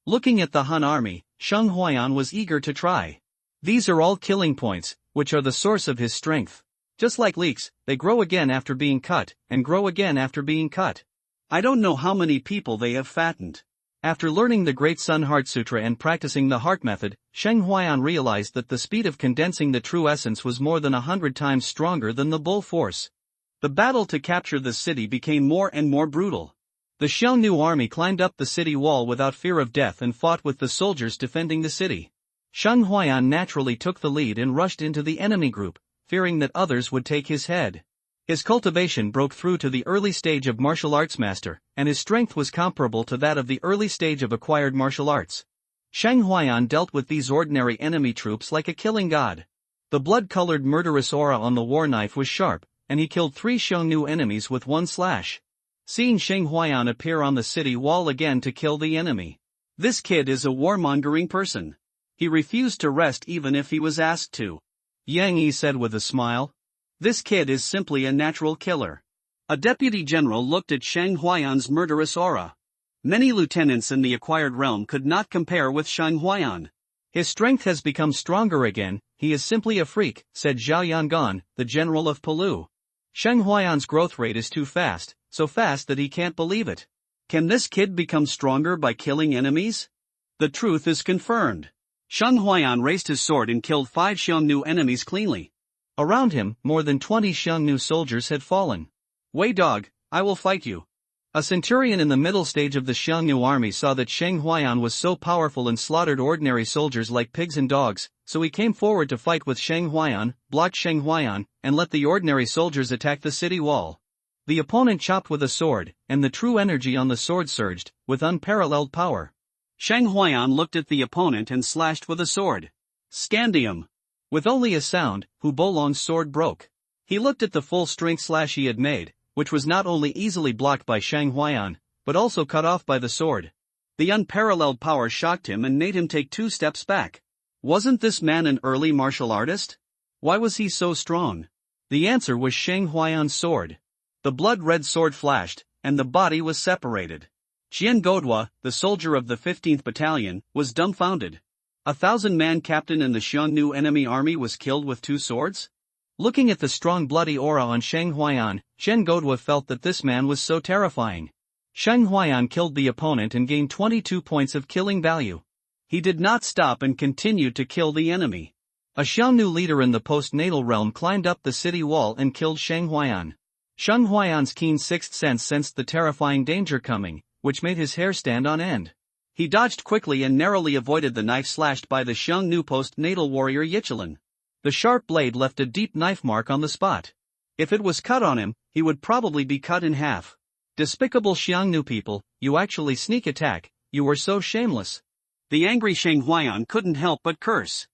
Looking at the Han army, Sheng Huayan was eager to try. These are all killing points, which are the source of his strength. Just like leeks, they grow again after being cut, and grow again after being cut. I don't know how many people they have fattened. After learning the Great Sun Heart Sutra and practicing the heart method, Sheng Huayan realized that the speed of condensing the true essence was more than 100 times stronger than the bull force. The battle to capture the city became more and more brutal. The Xiongnu army climbed up the city wall without fear of death and fought with the soldiers defending the city. Sheng Huayan naturally took the lead and rushed into the enemy group, fearing that others would take his head. His cultivation broke through to the early stage of martial arts master, and his strength was comparable to that of the early stage of acquired martial arts. Sheng Huayan dealt with these ordinary enemy troops like a killing god. The blood-colored murderous aura on the war knife was sharp, and he killed 3 Xiongnu enemies with 1 slash. Seeing Sheng Huayan appear on the city wall again to kill the enemy. This kid is a warmongering person. He refused to rest even if he was asked to. Yang Yi said with a smile. This kid is simply a natural killer. A deputy general looked at Sheng Huayan's murderous aura. Many lieutenants in the acquired realm could not compare with Sheng Huayan. His strength has become stronger again, he is simply a freak, said Zhao Yangan, the general of Palu. Sheng Huayan's growth rate is too fast, so fast that he can't believe it. Can this kid become stronger by killing enemies? The truth is confirmed. Sheng Huayan raised his sword and killed 5 Xiongnu enemies cleanly. Around him, more than 20 Xiongnu soldiers had fallen. Wei dog, I will fight you. A centurion in the middle stage of the Xiongnu army saw that Sheng Huayan was so powerful and slaughtered ordinary soldiers like pigs and dogs, so he came forward to fight with Sheng Huayan, blocked Sheng Huayan, and let the ordinary soldiers attack the city wall. The opponent chopped with a sword, and the true energy on the sword surged, with unparalleled power. Sheng Huayan looked at the opponent and slashed with a sword. Scandium. With only a sound, Hu Bolong's sword broke. He looked at the full-strength slash he had made, which was not only easily blocked by Sheng Huayan, but also cut off by the sword. The unparalleled power shocked him and made him take 2 steps back. Wasn't this man an early martial artist? Why was he so strong? The answer was Sheng Huayan's sword. The blood-red sword flashed, and the body was separated. Xian Godua, the soldier of the 15th Battalion, was dumbfounded. 1,000-man captain in the Xiongnu enemy army was killed with 2 swords? Looking at the strong bloody aura on Sheng Huayan, Xian Godua felt that this man was so terrifying. Sheng Huayan killed the opponent and gained 22 points of killing value. He did not stop and continued to kill the enemy. A Xiongnu leader in the postnatal realm climbed up the city wall and killed Sheng Huayan. Sheng Huayan's keen sixth sense sensed the terrifying danger coming, which made his hair stand on end. He dodged quickly and narrowly avoided the knife slashed by the Xiongnu postnatal warrior Yichilin. The sharp blade left a deep knife mark on the spot. If it was cut on him, he would probably be cut in half. Despicable Xiongnu people, you actually sneak attack, you were so shameless. The angry Sheng Huayan couldn't help but curse.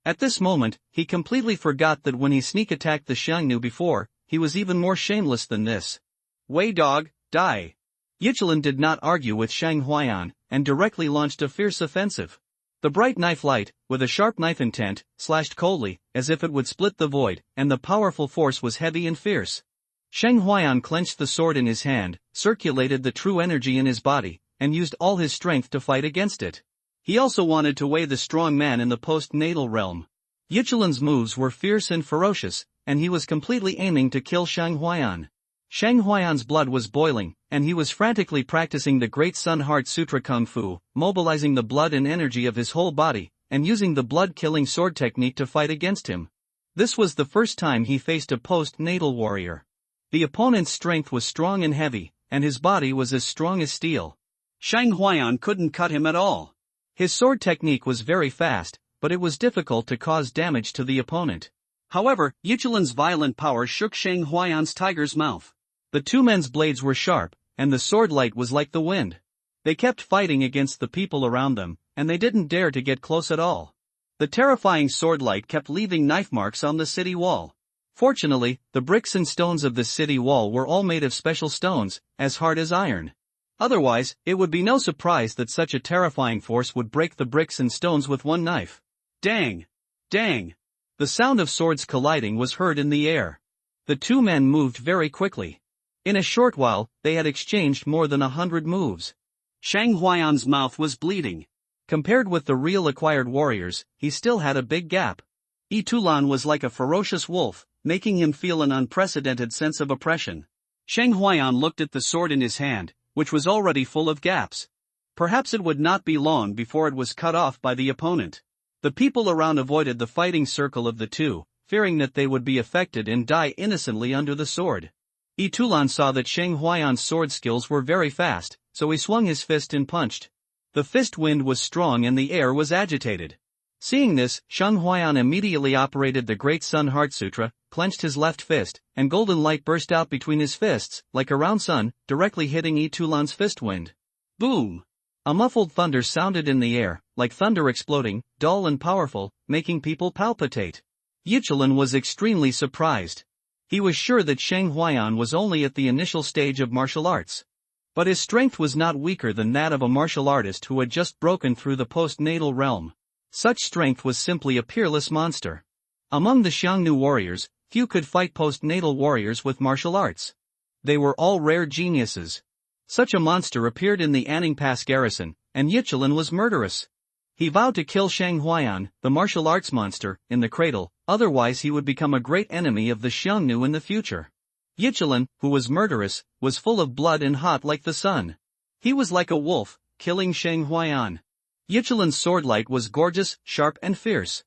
At this moment, he completely forgot that when he sneak attacked the Xiongnu before, he was even more shameless than this. Wei dog, die. Yichilin did not argue with Sheng Huayan, and directly launched a fierce offensive. The bright knife light, with a sharp knife intent, slashed coldly, as if it would split the void, and the powerful force was heavy and fierce. Sheng Huayan clenched the sword in his hand, circulated the true energy in his body, and used all his strength to fight against it. He also wanted to weigh the strong man in the postnatal realm. Yichilin's moves were fierce and ferocious, and he was completely aiming to kill Sheng Huayan. Sheng Huayan's blood was boiling, and he was frantically practicing the Great Sun Heart Sutra Kung Fu, mobilizing the blood and energy of his whole body, and using the blood-killing sword technique to fight against him. This was the first time he faced a postnatal warrior. The opponent's strength was strong and heavy, and his body was as strong as steel. Sheng Huayan couldn't cut him at all. His sword technique was very fast, but it was difficult to cause damage to the opponent. However, Yichilin's violent power shook Sheng Huayan's tiger's mouth. The two men's blades were sharp, and the sword light was like the wind. They kept fighting against the people around them, and they didn't dare to get close at all. The terrifying sword light kept leaving knife marks on the city wall. Fortunately, the bricks and stones of the city wall were all made of special stones, as hard as iron. Otherwise, it would be no surprise that such a terrifying force would break the bricks and stones with one knife. Dang! Dang! The sound of swords colliding was heard in the air. The two men moved very quickly. In a short while, they had exchanged more than 100 moves. Sheng Huayan's mouth was bleeding. Compared with the real acquired warriors, he still had a big gap. Yi Tulan was like a ferocious wolf, making him feel an unprecedented sense of oppression. Sheng Huayan looked at the sword in his hand, which was already full of gaps. Perhaps it would not be long before it was cut off by the opponent. The people around avoided the fighting circle of the two, fearing that they would be affected and die innocently under the sword. Yi Tulan saw that Sheng Huayan's sword skills were very fast, so he swung his fist and punched. The fist wind was strong and the air was agitated. Seeing this, Sheng Huayan immediately operated the Great Sun Heart Sutra, clenched his left fist, and golden light burst out between his fists, like a round sun, directly hitting Yi Tulan's fist wind. Boom! A muffled thunder sounded in the air, like thunder exploding, dull and powerful, making people palpitate. Yichilin was extremely surprised. He was sure that Sheng Huayan was only at the initial stage of martial arts. But his strength was not weaker than that of a martial artist who had just broken through the postnatal realm. Such strength was simply a peerless monster. Among the Xiongnu warriors, few could fight postnatal warriors with martial arts. They were all rare geniuses. Such a monster appeared in the Anning Pass garrison, and Yichilin was murderous. He vowed to kill Sheng Huayan, the martial arts monster, in the cradle, otherwise he would become a great enemy of the Xiongnu in the future. Yichilin, who was murderous, was full of blood and hot like the sun. He was like a wolf, killing Sheng Huayan. Yichilin's sword light was gorgeous, sharp and fierce.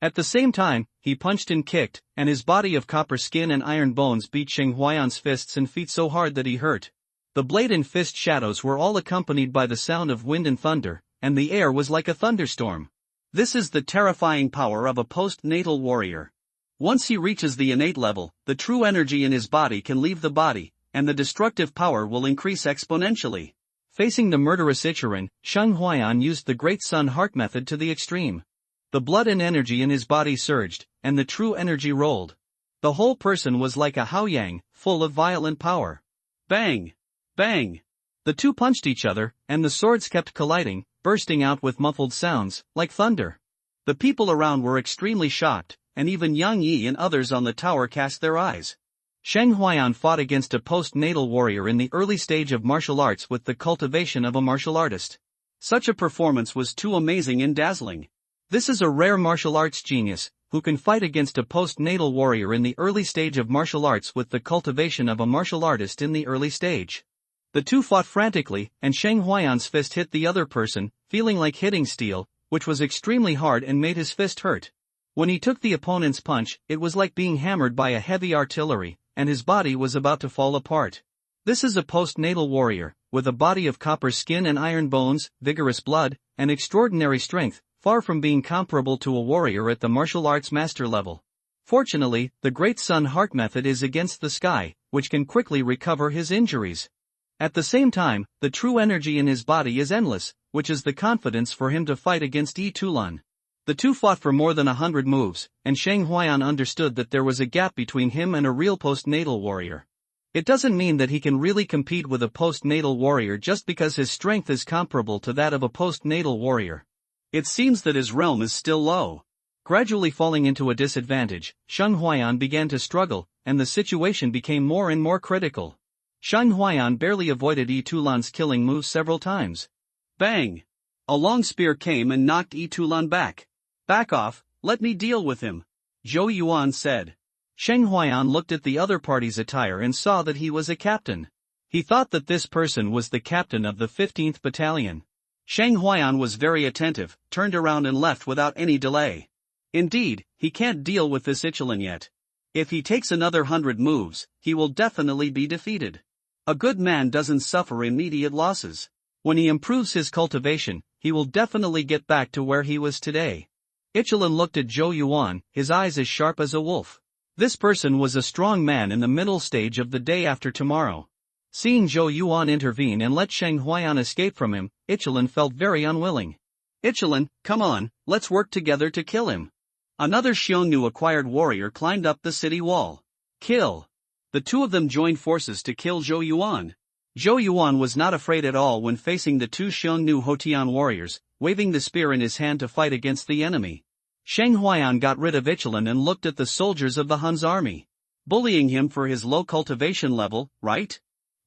At the same time, he punched and kicked, and his body of copper skin and iron bones beat Sheng Huayan's fists and feet so hard that he hurt. The blade and fist shadows were all accompanied by the sound of wind and thunder, and the air was like a thunderstorm. This is the terrifying power of a postnatal warrior. Once he reaches the innate level, the true energy in his body can leave the body, and the destructive power will increase exponentially. Facing the murderous Ichirin, Sheng Huayan used the Great Sun Heart method to the extreme. The blood and energy in his body surged, and the true energy rolled. The whole person was like a Haoyang, full of violent power. Bang! Bang! The two punched each other, and the swords kept colliding, bursting out with muffled sounds, like thunder. The people around were extremely shocked, and even Yang Yi and others on the tower cast their eyes. Sheng Huayan fought against a postnatal warrior in the early stage of martial arts with the cultivation of a martial artist. Such a performance was too amazing and dazzling. This is a rare martial arts genius, who can fight against a postnatal warrior in the early stage of martial arts with the cultivation of a martial artist in the early stage. The two fought frantically, and Sheng Huayan's fist hit the other person, feeling like hitting steel, which was extremely hard and made his fist hurt. When he took the opponent's punch, it was like being hammered by a heavy artillery, and his body was about to fall apart. This is a postnatal warrior, with a body of copper skin and iron bones, vigorous blood, and extraordinary strength, far from being comparable to a warrior at the martial arts master level. Fortunately, the Great Sun Heart method is against the sky, which can quickly recover his injuries. At the same time, the true energy in his body is endless, which is the confidence for him to fight against Yi Tulan. The two fought for more than 100 moves, and Sheng Huayan understood that there was a gap between him and a real postnatal warrior. It doesn't mean that he can really compete with a postnatal warrior just because his strength is comparable to that of a postnatal warrior. It seems that his realm is still low. Gradually falling into a disadvantage, Sheng Huayan began to struggle, and the situation became more and more critical. Sheng Huayan barely avoided Yi Tulan's killing move several times. Bang! A long spear came and knocked Yi Tulan back. Back off, let me deal with him, Zhou Yuan said. Sheng Huayan looked at the other party's attire and saw that he was a captain. He thought that this person was the captain of the 15th Battalion. Sheng Huayan was very attentive, turned around and left without any delay. Indeed, he can't deal with this Ichilin yet. If he takes another 100 moves, he will definitely be defeated. A good man doesn't suffer immediate losses. When he improves his cultivation, he will definitely get back to where he was today. Ichilin looked at Zhou Yuan, his eyes as sharp as a wolf. This person was a strong man in the middle stage of the day after tomorrow. Seeing Zhou Yuan intervene and let Sheng Huayan escape from him, Ichilin felt very unwilling. Ichilin, come on, let's work together to kill him. Another Xiongnu acquired warrior climbed up the city wall. Kill! The two of them joined forces to kill Zhou Yuan. Zhou Yuan was not afraid at all when facing the two Xiongnu Hotian warriors, waving the spear in his hand to fight against the enemy. Sheng Huayan got rid of Ichilin and looked at the soldiers of the Hun's army. Bullying him for his low cultivation level, right?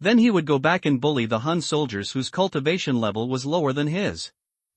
Then he would go back and bully the Hun soldiers whose cultivation level was lower than his.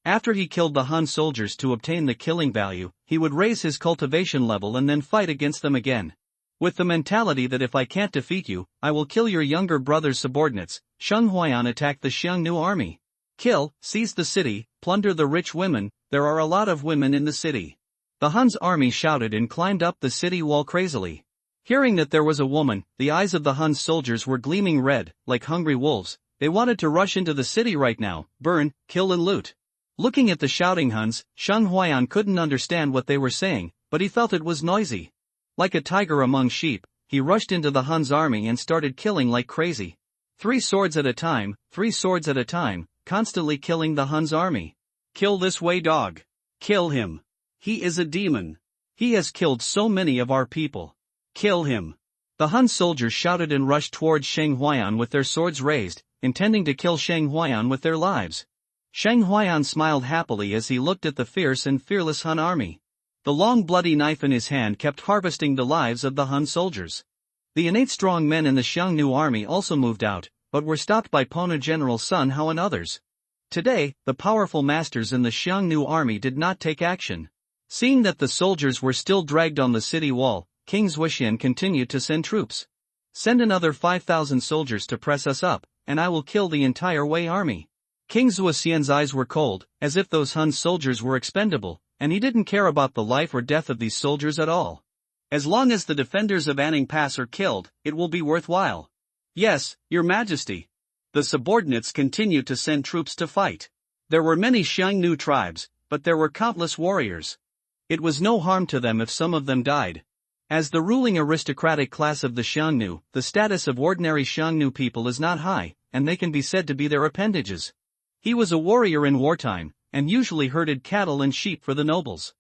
After he killed the Hun soldiers to obtain the killing value, he would raise his cultivation level and then fight against them again. With the mentality that if I can't defeat you, I will kill your younger brother's subordinates, Sheng Huayan attacked the Xiongnu army. Kill, seize the city, plunder the rich women, there are a lot of women in the city. The Hun's army shouted and climbed up the city wall crazily. Hearing that there was a woman, the eyes of the Hun's soldiers were gleaming red, like hungry wolves. They wanted to rush into the city right now, burn, kill and loot. Looking at the shouting Huns, Sheng Huayan couldn't understand what they were saying, but he felt it was noisy. Like a tiger among sheep, he rushed into the Hun's army and started killing like crazy. 3 swords at a time, 3 swords at a time, constantly killing the Hun's army. Kill this Wei dog. Kill him. He is a demon. He has killed so many of our people. Kill him. The Hun soldiers shouted and rushed towards Sheng Huayan with their swords raised, intending to kill Sheng Huayan with their lives. Sheng Huayan smiled happily as he looked at the fierce and fearless Hun army. The long bloody knife in his hand kept harvesting the lives of the Hun soldiers. The innate strong men in the Xiongnu army also moved out, but were stopped by Pona General Sun Hao and others. Today, the powerful masters in the Xiongnu army did not take action. Seeing that the soldiers were still dragged on the city wall, King Zuoxian continued to send troops. Send another 5,000 soldiers to press us up, and I will kill the entire Wei army. King Zuoxian's eyes were cold, as if those Hun soldiers were expendable, and he didn't care about the life or death of these soldiers at all. As long as the defenders of Anning Pass are killed, it will be worthwhile. Yes, Your Majesty. The subordinates continued to send troops to fight. There were many Xiongnu tribes, but there were countless warriors. It was no harm to them if some of them died. As the ruling aristocratic class of the Xiongnu, the status of ordinary Xiongnu people is not high, and they can be said to be their appendages. He was a warrior in wartime, and usually herded cattle and sheep for the nobles.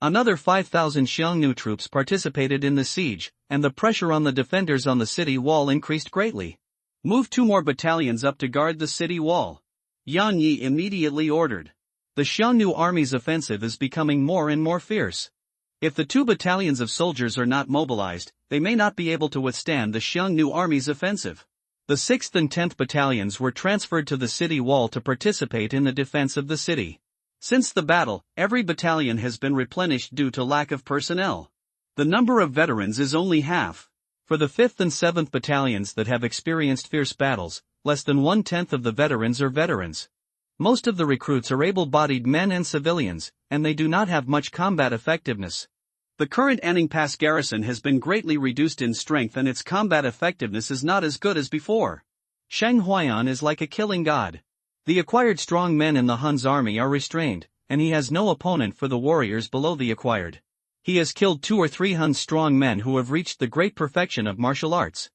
Another 5,000 Xiongnu troops participated in the siege, and the pressure on the defenders on the city wall increased greatly. Move 2 more battalions up to guard the city wall. Yan Yi immediately ordered. The Xiongnu army's offensive is becoming more and more fierce. If the 2 battalions of soldiers are not mobilized, they may not be able to withstand the Xiongnu army's offensive. The 6th and 10th battalions were transferred to the city wall to participate in the defense of the city. Since the battle, every battalion has been replenished due to lack of personnel. The number of veterans is only half. For the 5th and 7th battalions that have experienced fierce battles, less than 1/10 of the veterans are veterans. Most of the recruits are able-bodied men and civilians, and they do not have much combat effectiveness. The current Anning Pass garrison has been greatly reduced in strength and its combat effectiveness is not as good as before. Shang Huayan is like a killing god. The acquired strong men in the Hun's army are restrained, and he has no opponent for the warriors below the acquired. He has killed 2 or 3 Hun's strong men who have reached the great perfection of martial arts.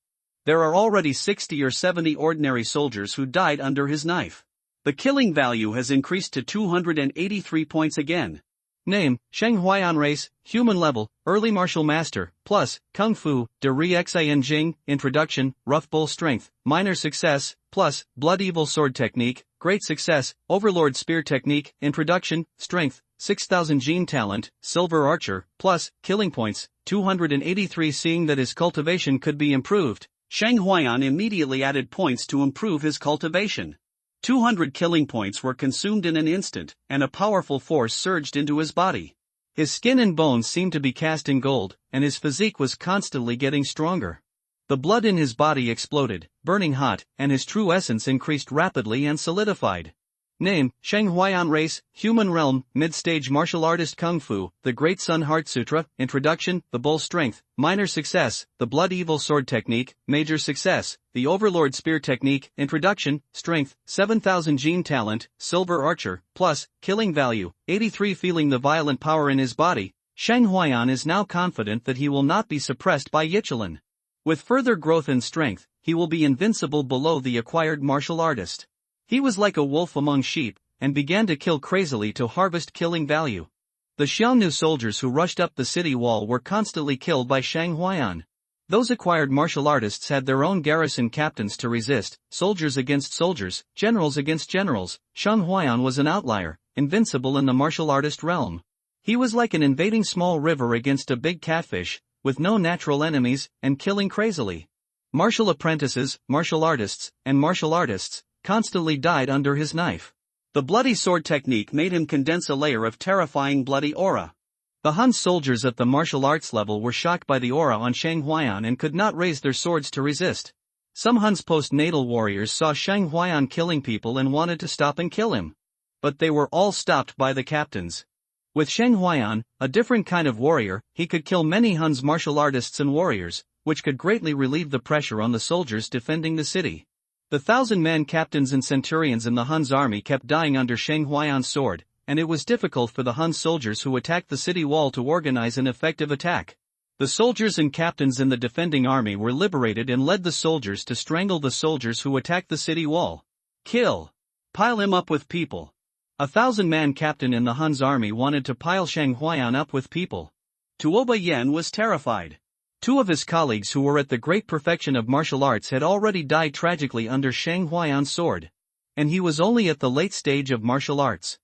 There are already 60 or 70 ordinary soldiers who died under his knife. The killing value has increased to 283 points again. Name, Sheng Huayan Race, Human Level, Early Martial Master, Plus, Kung Fu, De Ri Xian Jing, Introduction, Rough Bull Strength, Minor Success, Plus, Blood Evil Sword Technique, Great Success, Overlord Spear Technique, Introduction, Strength, 6000 Gene Talent, Silver Archer, Plus, Killing Points, 283. Seeing that his cultivation could be improved, Sheng Huayan immediately added points to improve his cultivation. 200 killing points were consumed in an instant, and a powerful force surged into his body. His skin and bones seemed to be cast in gold, and his physique was constantly getting stronger. The blood in his body exploded, burning hot, and his true essence increased rapidly and solidified. Name, Sheng Huayan Race, Human Realm, Mid-Stage Martial Artist Kung Fu, The Great Sun Heart Sutra, Introduction, The Bull Strength, Minor Success, The Blood Evil Sword Technique, Major Success, The Overlord Spear Technique, Introduction, Strength, 7000 Gene Talent, Silver Archer, Plus, Killing Value, 83. Feeling the violent power in his body, Sheng Huayan is now confident that he will not be suppressed by Yichilin. With further growth in strength, he will be invincible below the acquired martial artist. He was like a wolf among sheep, and began to kill crazily to harvest killing value. The Xiongnu soldiers who rushed up the city wall were constantly killed by Shang Huayan. Those acquired martial artists had their own garrison captains to resist, soldiers against soldiers, generals against generals. Shang Huayan was an outlier, invincible in the martial artist realm. He was like an invading small river against a big catfish, with no natural enemies, and killing crazily. Martial apprentices, martial artists, constantly died under his knife. The bloody sword technique made him condense a layer of terrifying bloody aura. The Han soldiers at the martial arts level were shocked by the aura on Shang Huayan and could not raise their swords to resist. Some Hun's postnatal warriors saw Shang Huayan killing people and wanted to stop and kill him. But they were all stopped by the captains. With Shang Huayan, a different kind of warrior, he could kill many Hun's martial artists and warriors, which could greatly relieve the pressure on the soldiers defending the city. The 1,000-man captains and centurions in the Hun's army kept dying under Shang Huayan's sword, and it was difficult for the Han soldiers who attacked the city wall to organize an effective attack. The soldiers and captains in the defending army were liberated and led the soldiers to strangle the soldiers who attacked the city wall. Kill. Pile him up with people. A 1,000-man captain in the Hun's army wanted to pile Shang Huayan up with people. Tuoba Yen was terrified. 2 of his colleagues who were at the great perfection of martial arts had already died tragically under Shang Huayan's sword. And he was only at the late stage of martial arts.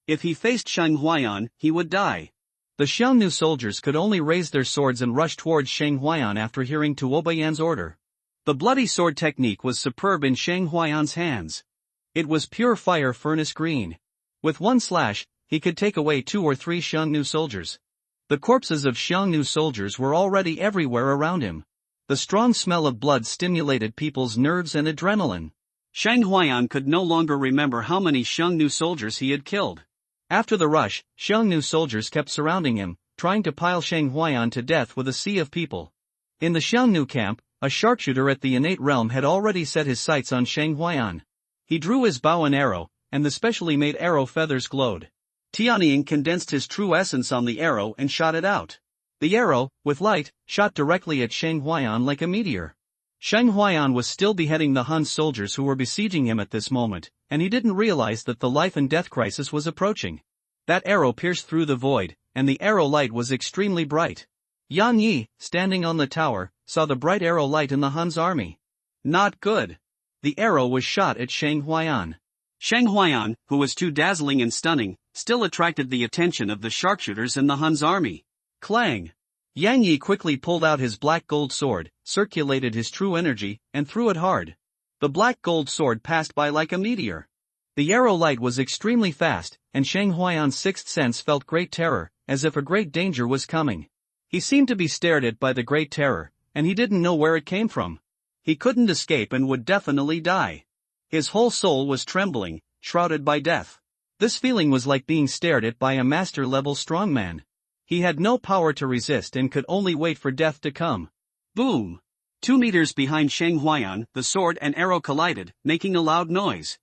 If he faced Shang Huayan, he would die. The Xiongnu soldiers could only raise their swords and rush towards Shang Huayan after hearing Tuoba Yan's order. The bloody sword technique was superb in Shang Huayan's hands. It was pure fire furnace green. With one slash, he could take away 2 or 3 Xiongnu soldiers. The corpses of Xiongnu soldiers were already everywhere around him. The strong smell of blood stimulated people's nerves and adrenaline. Shang Huayan could no longer remember how many Xiongnu soldiers he had killed. After the rush, Xiongnu soldiers kept surrounding him, trying to pile Shang Huayan to death with a sea of people. In the Xiongnu camp, a sharpshooter at the innate realm had already set his sights on Shang Huayan. He drew his bow and arrow, and the specially made arrow feathers glowed. Tianying condensed his true essence on the arrow and shot it out. The arrow, with light, shot directly at Shang Huayan like a meteor. Shang Huayan was still beheading the Han soldiers who were besieging him at this moment, and he didn't realize that the life and death crisis was approaching. That arrow pierced through the void, and the arrow light was extremely bright. Yan Yi, standing on the tower, saw the bright arrow light in the Han's army. Not good. The arrow was shot at Shang Huayan. Shang Huayan, who was too dazzling and stunning, still attracted the attention of the sharpshooters in the Han's army. Clang! Yang Yi quickly pulled out his black gold sword, circulated his true energy, and threw it hard. The black gold sword passed by like a meteor. The arrow light was extremely fast, and Shang Huayan's sixth sense felt great terror, as if a great danger was coming. He seemed to be stared at by the great terror, and he didn't know where it came from. He couldn't escape and would definitely die. His whole soul was trembling, shrouded by death. This feeling was like being stared at by a master-level strongman. He had no power to resist and could only wait for death to come. Boom! 2 meters behind Shang Huayan, the sword and arrow collided, making a loud noise.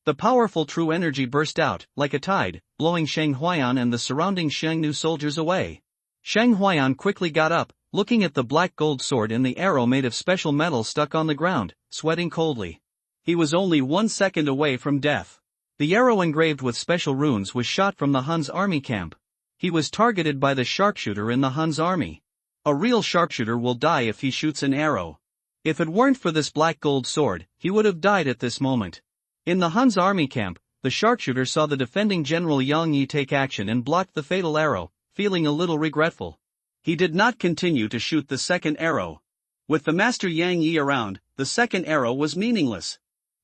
The powerful true energy burst out, like a tide, blowing Shang Huayan and the surrounding Xiangnu soldiers away. Shang Huayan quickly got up, looking at the black gold sword and the arrow made of special metal stuck on the ground, sweating coldly. He was only 1 second away from death. The arrow engraved with special runes was shot from the Hun's army camp. He was targeted by the sharpshooter in the Hun's army. A real sharpshooter will die if he shoots an arrow. If it weren't for this black gold sword, he would have died at this moment. In the Hun's army camp, the sharpshooter saw the defending General Yang Yi take action and blocked the fatal arrow, feeling a little regretful. He did not continue to shoot the second arrow. With the master Yang Yi around, the second arrow was meaningless.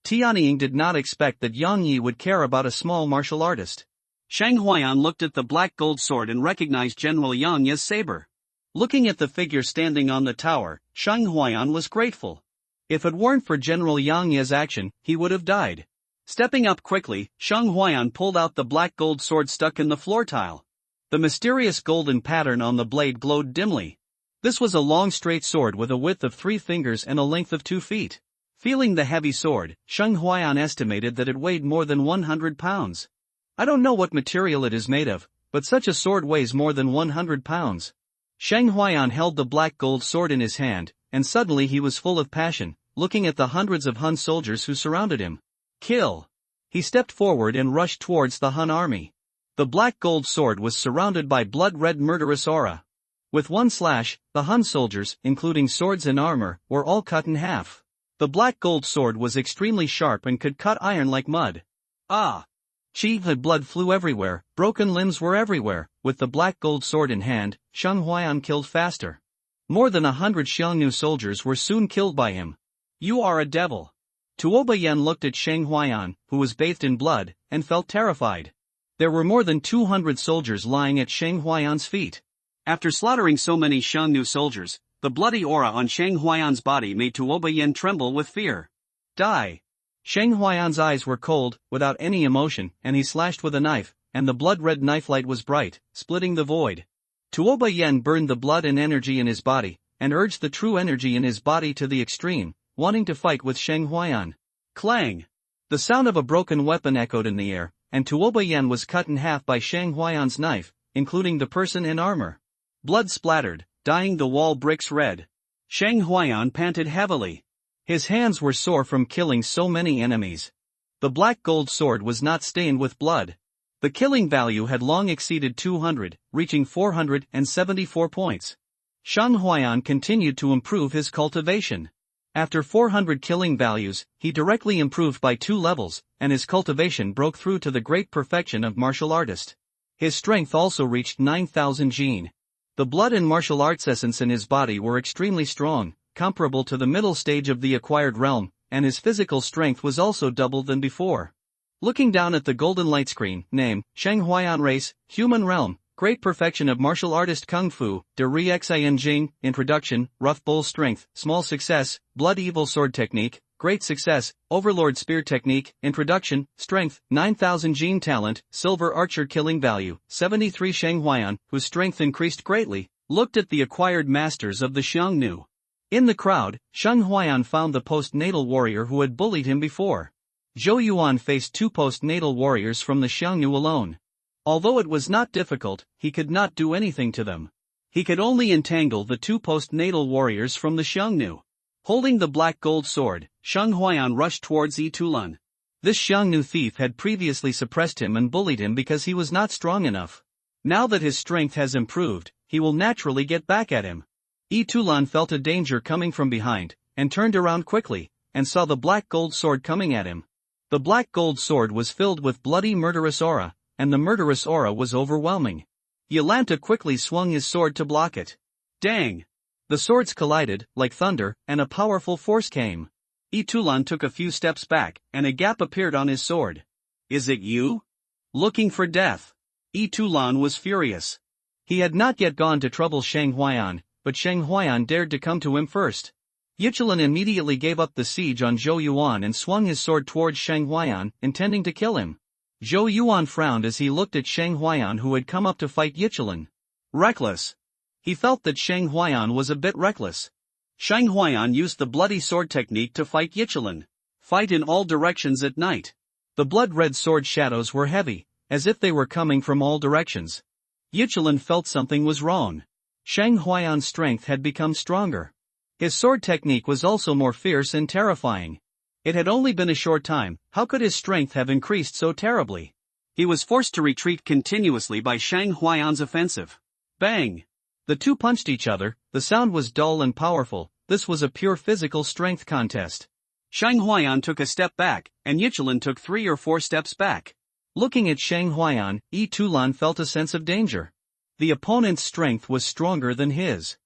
Tianying did not expect that Yang Yi would care about a small martial artist. Shang Huayan looked at the black gold sword and recognized General Yang Yi's saber. Looking at the figure standing on the tower, Shang Huayan was grateful. If it weren't for General Yang Yi's action, he would have died. Stepping up quickly, Shang Huayan pulled out the black gold sword stuck in the floor tile. The mysterious golden pattern on the blade glowed dimly. This was a long straight sword with a width of 3 fingers and a length of 2 feet. Feeling the heavy sword, Shang Huayan estimated that it weighed more than 100 pounds. I don't know what material it is made of, but such a sword weighs more than 100 pounds. Shang Huayan held the black gold sword in his hand, and suddenly he was full of passion, looking at the hundreds of Hun soldiers who surrounded him. Kill! He stepped forward and rushed towards the Hun army. The black gold sword was surrounded by blood-red murderous aura. With one slash, the Hun soldiers, including swords and armor, were all cut in half. The black gold sword was extremely sharp and could cut iron like mud. Ah! Chi-had blood flew everywhere, broken limbs were everywhere. With the black gold sword in hand, Shang Huayan killed faster. More than 100 Xiangnu soldiers were soon killed by him. You are a devil. Tuoba Yen looked at Shang Huayan, who was bathed in blood, and felt terrified. There were more than 200 soldiers lying at Shang Huayan's feet. After slaughtering so many Xiangnu soldiers, the bloody aura on Shang Huayan's body made Tuoba Yen tremble with fear. Die! Shang Huayan's eyes were cold, without any emotion, and he slashed with a knife, and the blood-red knife light was bright, splitting the void. Tuoba Yen burned the blood and energy in his body, and urged the true energy in his body to the extreme, wanting to fight with Shang Huayan. Clang! The sound of a broken weapon echoed in the air, and Tuoba Yen was cut in half by Shang Huayan's knife, including the person in armor. Blood splattered, dyeing the wall bricks red. Shang Huayan panted heavily. His hands were sore from killing so many enemies. The black gold sword was not stained with blood. The killing value had long exceeded 200, reaching 474 points. Shang Huayan continued to improve his cultivation. After 400 killing values, he directly improved by 2 levels, and his cultivation broke through to the great perfection of martial artist. His strength also reached 9,000 jin. The blood and martial arts essence in his body were extremely strong, comparable to the middle stage of the acquired realm, and his physical strength was also doubled than before. Looking down at the golden light screen, name, Shang Huayan race, human realm, great perfection of martial artist Kung Fu, De Ri Xian Jing, introduction, rough bull strength, small success, blood evil sword technique, great success, overlord spear technique, introduction, strength, 9,000 jin talent, silver archer killing value, 73 Shang Huayan, whose strength increased greatly, looked at the acquired masters of the Xiangnu. In the crowd, Shang Huayan found the postnatal warrior who had bullied him before. Zhou Yuan faced 2 postnatal warriors from the Xiangnu alone. Although it was not difficult, he could not do anything to them. He could only entangle the 2 postnatal warriors from the Xiangnu. Holding the black gold sword, Shang Huayan rushed towards Yi Tulan. This Xiangnu thief had previously suppressed him and bullied him because he was not strong enough. Now that his strength has improved, he will naturally get back at him. Yi Tulan felt a danger coming from behind, and turned around quickly, and saw the black gold sword coming at him. The black gold sword was filled with bloody murderous aura, and the murderous aura was overwhelming. Yolanta quickly swung his sword to block it. Dang! The swords collided, like thunder, and a powerful force came. Itulan took a few steps back, and a gap appeared on his sword. Is it you? Looking for death. Itulan was furious. He had not yet gone to trouble Shang Huayan, but Shang Huayan dared to come to him first. Yichulan immediately gave up the siege on Zhou Yuan and swung his sword towards Shang Huayan, intending to kill him. Zhou Yuan frowned as he looked at Shang Huayan, who had come up to fight Yichulan. Reckless. He felt that Shang Huayan was a bit reckless. Shang Huayan used the bloody sword technique to fight Yichulan. Fight in all directions at night. The blood-red sword shadows were heavy, as if they were coming from all directions. Yichulan felt something was wrong. Shang Huayan's strength had become stronger. His sword technique was also more fierce and terrifying. It had only been a short time, how could his strength have increased so terribly? He was forced to retreat continuously by Shang Huayan's offensive. Bang! The two punched each other, the sound was dull and powerful, this was a pure physical strength contest. Shang Huayan took a step back, and Yichulan took 3 or 4 steps back. Looking at Shang Huayan, Tulan felt a sense of danger. The opponent's strength was stronger than his.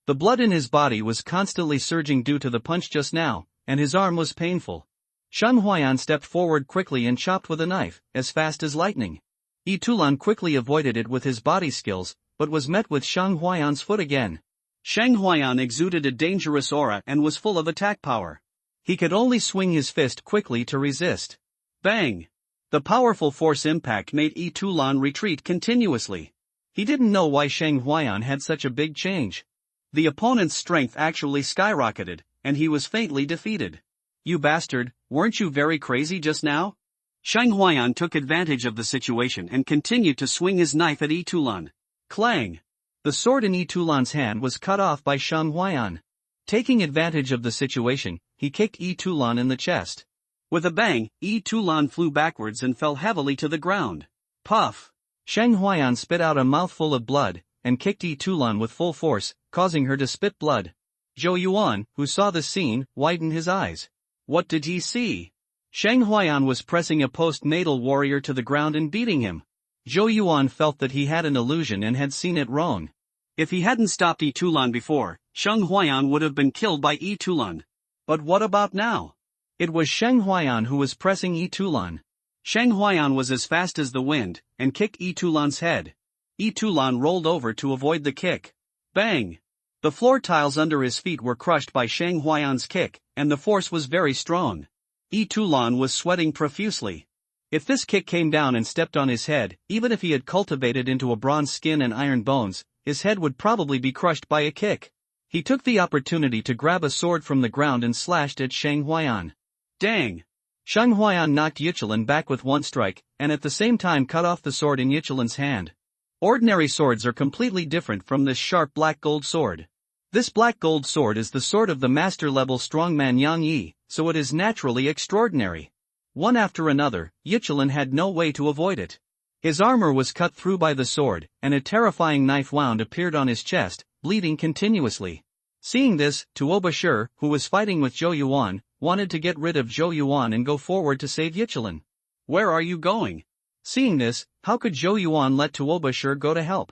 The blood in his body was constantly surging due to the punch just now, and his arm was painful. Shang Huayan stepped forward quickly and chopped with a knife, as fast as lightning. Tulan quickly avoided it with his body skills, but was met with Shang Huayan's foot again. Shang Huayan exuded a dangerous aura and was full of attack power. He could only swing his fist quickly to resist. Bang! The powerful force impact made Tulan retreat continuously. He didn't know why Shang Huayan had such a big change. The opponent's strength actually skyrocketed, and he was faintly defeated. You bastard, weren't you very crazy just now? Shang Huayan took advantage of the situation and continued to swing his knife at Tulan. Clang! The sword in Tulan's hand was cut off by Shang Huayan. Taking advantage of the situation, he kicked Tulan in the chest. With a bang, Tulan flew backwards and fell heavily to the ground. Puff! Shang Huayan spit out a mouthful of blood, and kicked Tulan with full force, causing her to spit blood. Zhou Yuan, who saw the scene, widened his eyes. What did he see? Shang Huayan was pressing a post-natal warrior to the ground and beating him. Zhou Yuan felt that he had an illusion and had seen it wrong. If he hadn't stopped Tulan before, Shang Huayan would have been killed by Tulan. But what about now? It was Shang Huayan who was pressing Tulan. Shang Huayan was as fast as the wind, and kicked Tulan's head. Tulan rolled over to avoid the kick. Bang! The floor tiles under his feet were crushed by Shang Huayan's kick, and the force was very strong. Tulan was sweating profusely. If this kick came down and stepped on his head, even if he had cultivated into a bronze skin and iron bones, his head would probably be crushed by a kick. He took the opportunity to grab a sword from the ground and slashed at Shang Huayan. Dang! Shang Huayan knocked Yichulan back with one strike, and at the same time cut off the sword in Yichulan's hand. Ordinary swords are completely different from this sharp black gold sword. This black gold sword is the sword of the master-level strongman Yang Yi, so it is naturally extraordinary. One after another, Yichulan had no way to avoid it. His armor was cut through by the sword, and a terrifying knife wound appeared on his chest, bleeding continuously. Seeing this, Tuoba Shi, who was fighting with Zhou Yuan, wanted to get rid of Zhou Yuan and go forward to save Yichulan. Where are you going? Seeing this, how could Zhou Yuan let Tuoba Shi go to help?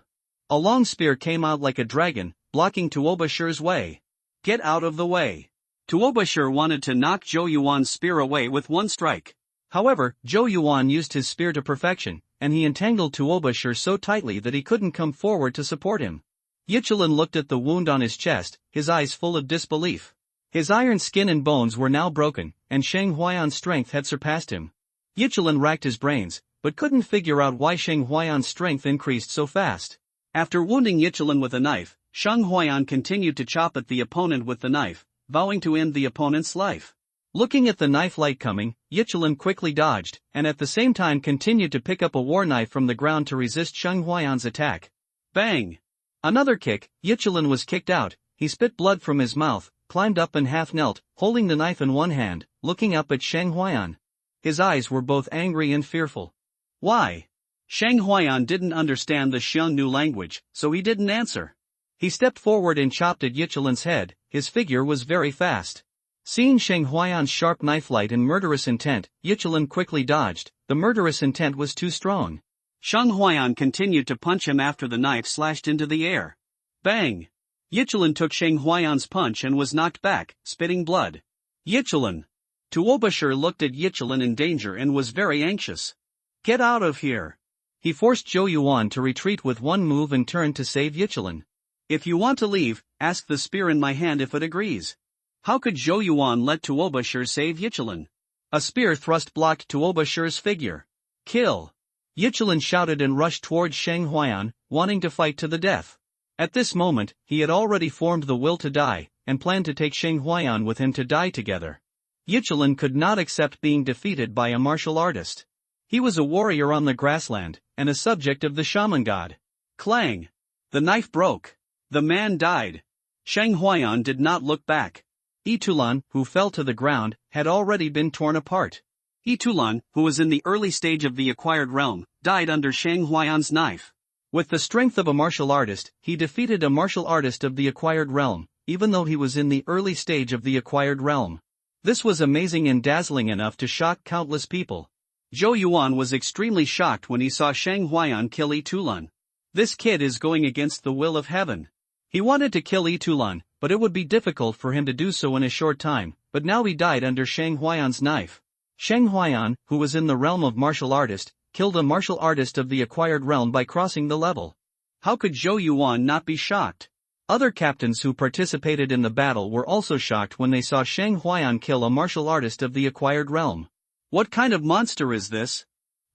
A long spear came out like a dragon, blocking Tuoba Shi's way. Get out of the way. Tuoba Shi wanted to knock Zhou Yuan's spear away with one strike. However, Zhou Yuan used his spear to perfection, and he entangled Tuoba Shi so tightly that he couldn't come forward to support him. Yichulan looked at the wound on his chest, his eyes full of disbelief. His iron skin and bones were now broken, and Shang Huayan's strength had surpassed him. Yichulan racked his brains, but couldn't figure out why Shang Huayan's strength increased so fast. After wounding Yichulan with a knife, Shang Huayan continued to chop at the opponent with the knife, vowing to end the opponent's life. Looking at the knife light coming, Yichulan quickly dodged, and at the same time continued to pick up a war knife from the ground to resist Shang Huayan's attack. Bang! Another kick, Yichulan was kicked out, he spit blood from his mouth, climbed up and half knelt, holding the knife in one hand, looking up at Shang Huayan. His eyes were both angry and fearful. Why? Shang Huayan didn't understand the Xiongnu language, so he didn't answer. He stepped forward and chopped at Yichulan's head, his figure was very fast. Seeing Shang Huayan's sharp knife light and murderous intent, Yichulan quickly dodged, the murderous intent was too strong. Shang Huayan continued to punch him after the knife slashed into the air. Bang! Yichilin took Shang Huayan's punch and was knocked back, spitting blood. Yichilin! Tuobashir looked at Yichilin in danger and was very anxious. Get out of here! He forced Zhou Yuan to retreat with one move and turned to save Yichilin. If you want to leave, ask the spear in my hand if it agrees. How could Zhou Yuan let Tuobashir save Yichilin? A spear thrust blocked Tuobashir's figure. Kill! Yichilin shouted and rushed towards Shang Huayan, wanting to fight to the death. At this moment, he had already formed the will to die, and planned to take Shang Huayan with him to die together. Yichilin could not accept being defeated by a martial artist. He was a warrior on the grassland, and a subject of the shaman god. Clang! The knife broke. The man died. Shang Huayan did not look back. Itulan, who fell to the ground, had already been torn apart. Itulan, who was in the early stage of the acquired realm, died under Shang Huayan's knife. With the strength of a martial artist, he defeated a martial artist of the acquired realm, even though he was in the early stage of the acquired realm. This was amazing and dazzling enough to shock countless people. Zhou Yuan was extremely shocked when he saw Shang Huayan kill Itulan. This kid is going against the will of heaven. He wanted to kill Itulan, but it would be difficult for him to do so in a short time, but now he died under Shang Huayan's knife. Shang Huayan, who was in the realm of martial artist, killed a martial artist of the acquired realm by crossing the level. How could Zhou Yuan not be shocked? Other captains who participated in the battle were also shocked when they saw Shang Huayan kill a martial artist of the acquired realm. What kind of monster is this?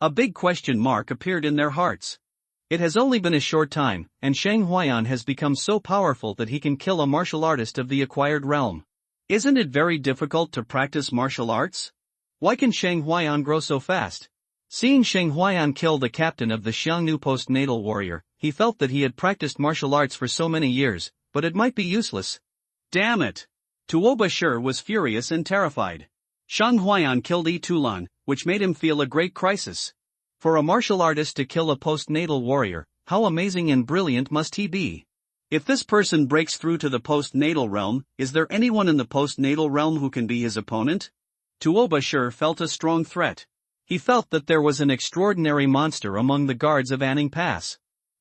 A big question mark appeared in their hearts. It has only been a short time, and Shang Huayan has become so powerful that he can kill a martial artist of the acquired realm. Isn't it very difficult to practice martial arts? Why can Shang Huayan grow so fast? Seeing Shang Huayan kill the captain of the Xiangnu postnatal warrior, he felt that he had practiced martial arts for so many years, but it might be useless. Damn it! Tuobashir was furious and terrified. Shang Huayan killed Itulan, which made him feel a great crisis. For a martial artist to kill a postnatal warrior, how amazing and brilliant must he be? If this person breaks through to the postnatal realm, is there anyone in the postnatal realm who can be his opponent? Tuobashir felt a strong threat. He felt that there was an extraordinary monster among the guards of Anning Pass.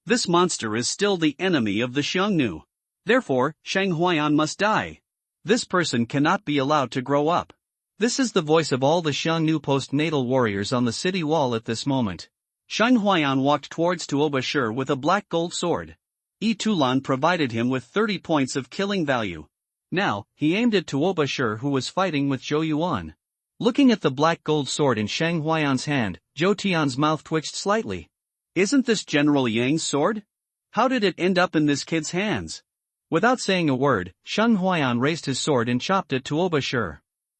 This monster is still the enemy of the Xiongnu. Therefore, Shang Huayan must die. This person cannot be allowed to grow up. This is the voice of all the Xiongnu postnatal warriors on the city wall at this moment. Shang Huayan walked towards Tuobashir with a black gold sword. Itulan provided him with 30 points of killing value. Now, he aimed at Tuobashir, who was fighting with Zhou Yuan. Looking at the black gold sword in Shang Huayan's hand, Zhou Tian's mouth twitched slightly. Isn't this General Yang's sword? How did it end up in this kid's hands? Without saying a word, Shang Huayan raised his sword and chopped at Tuobashir.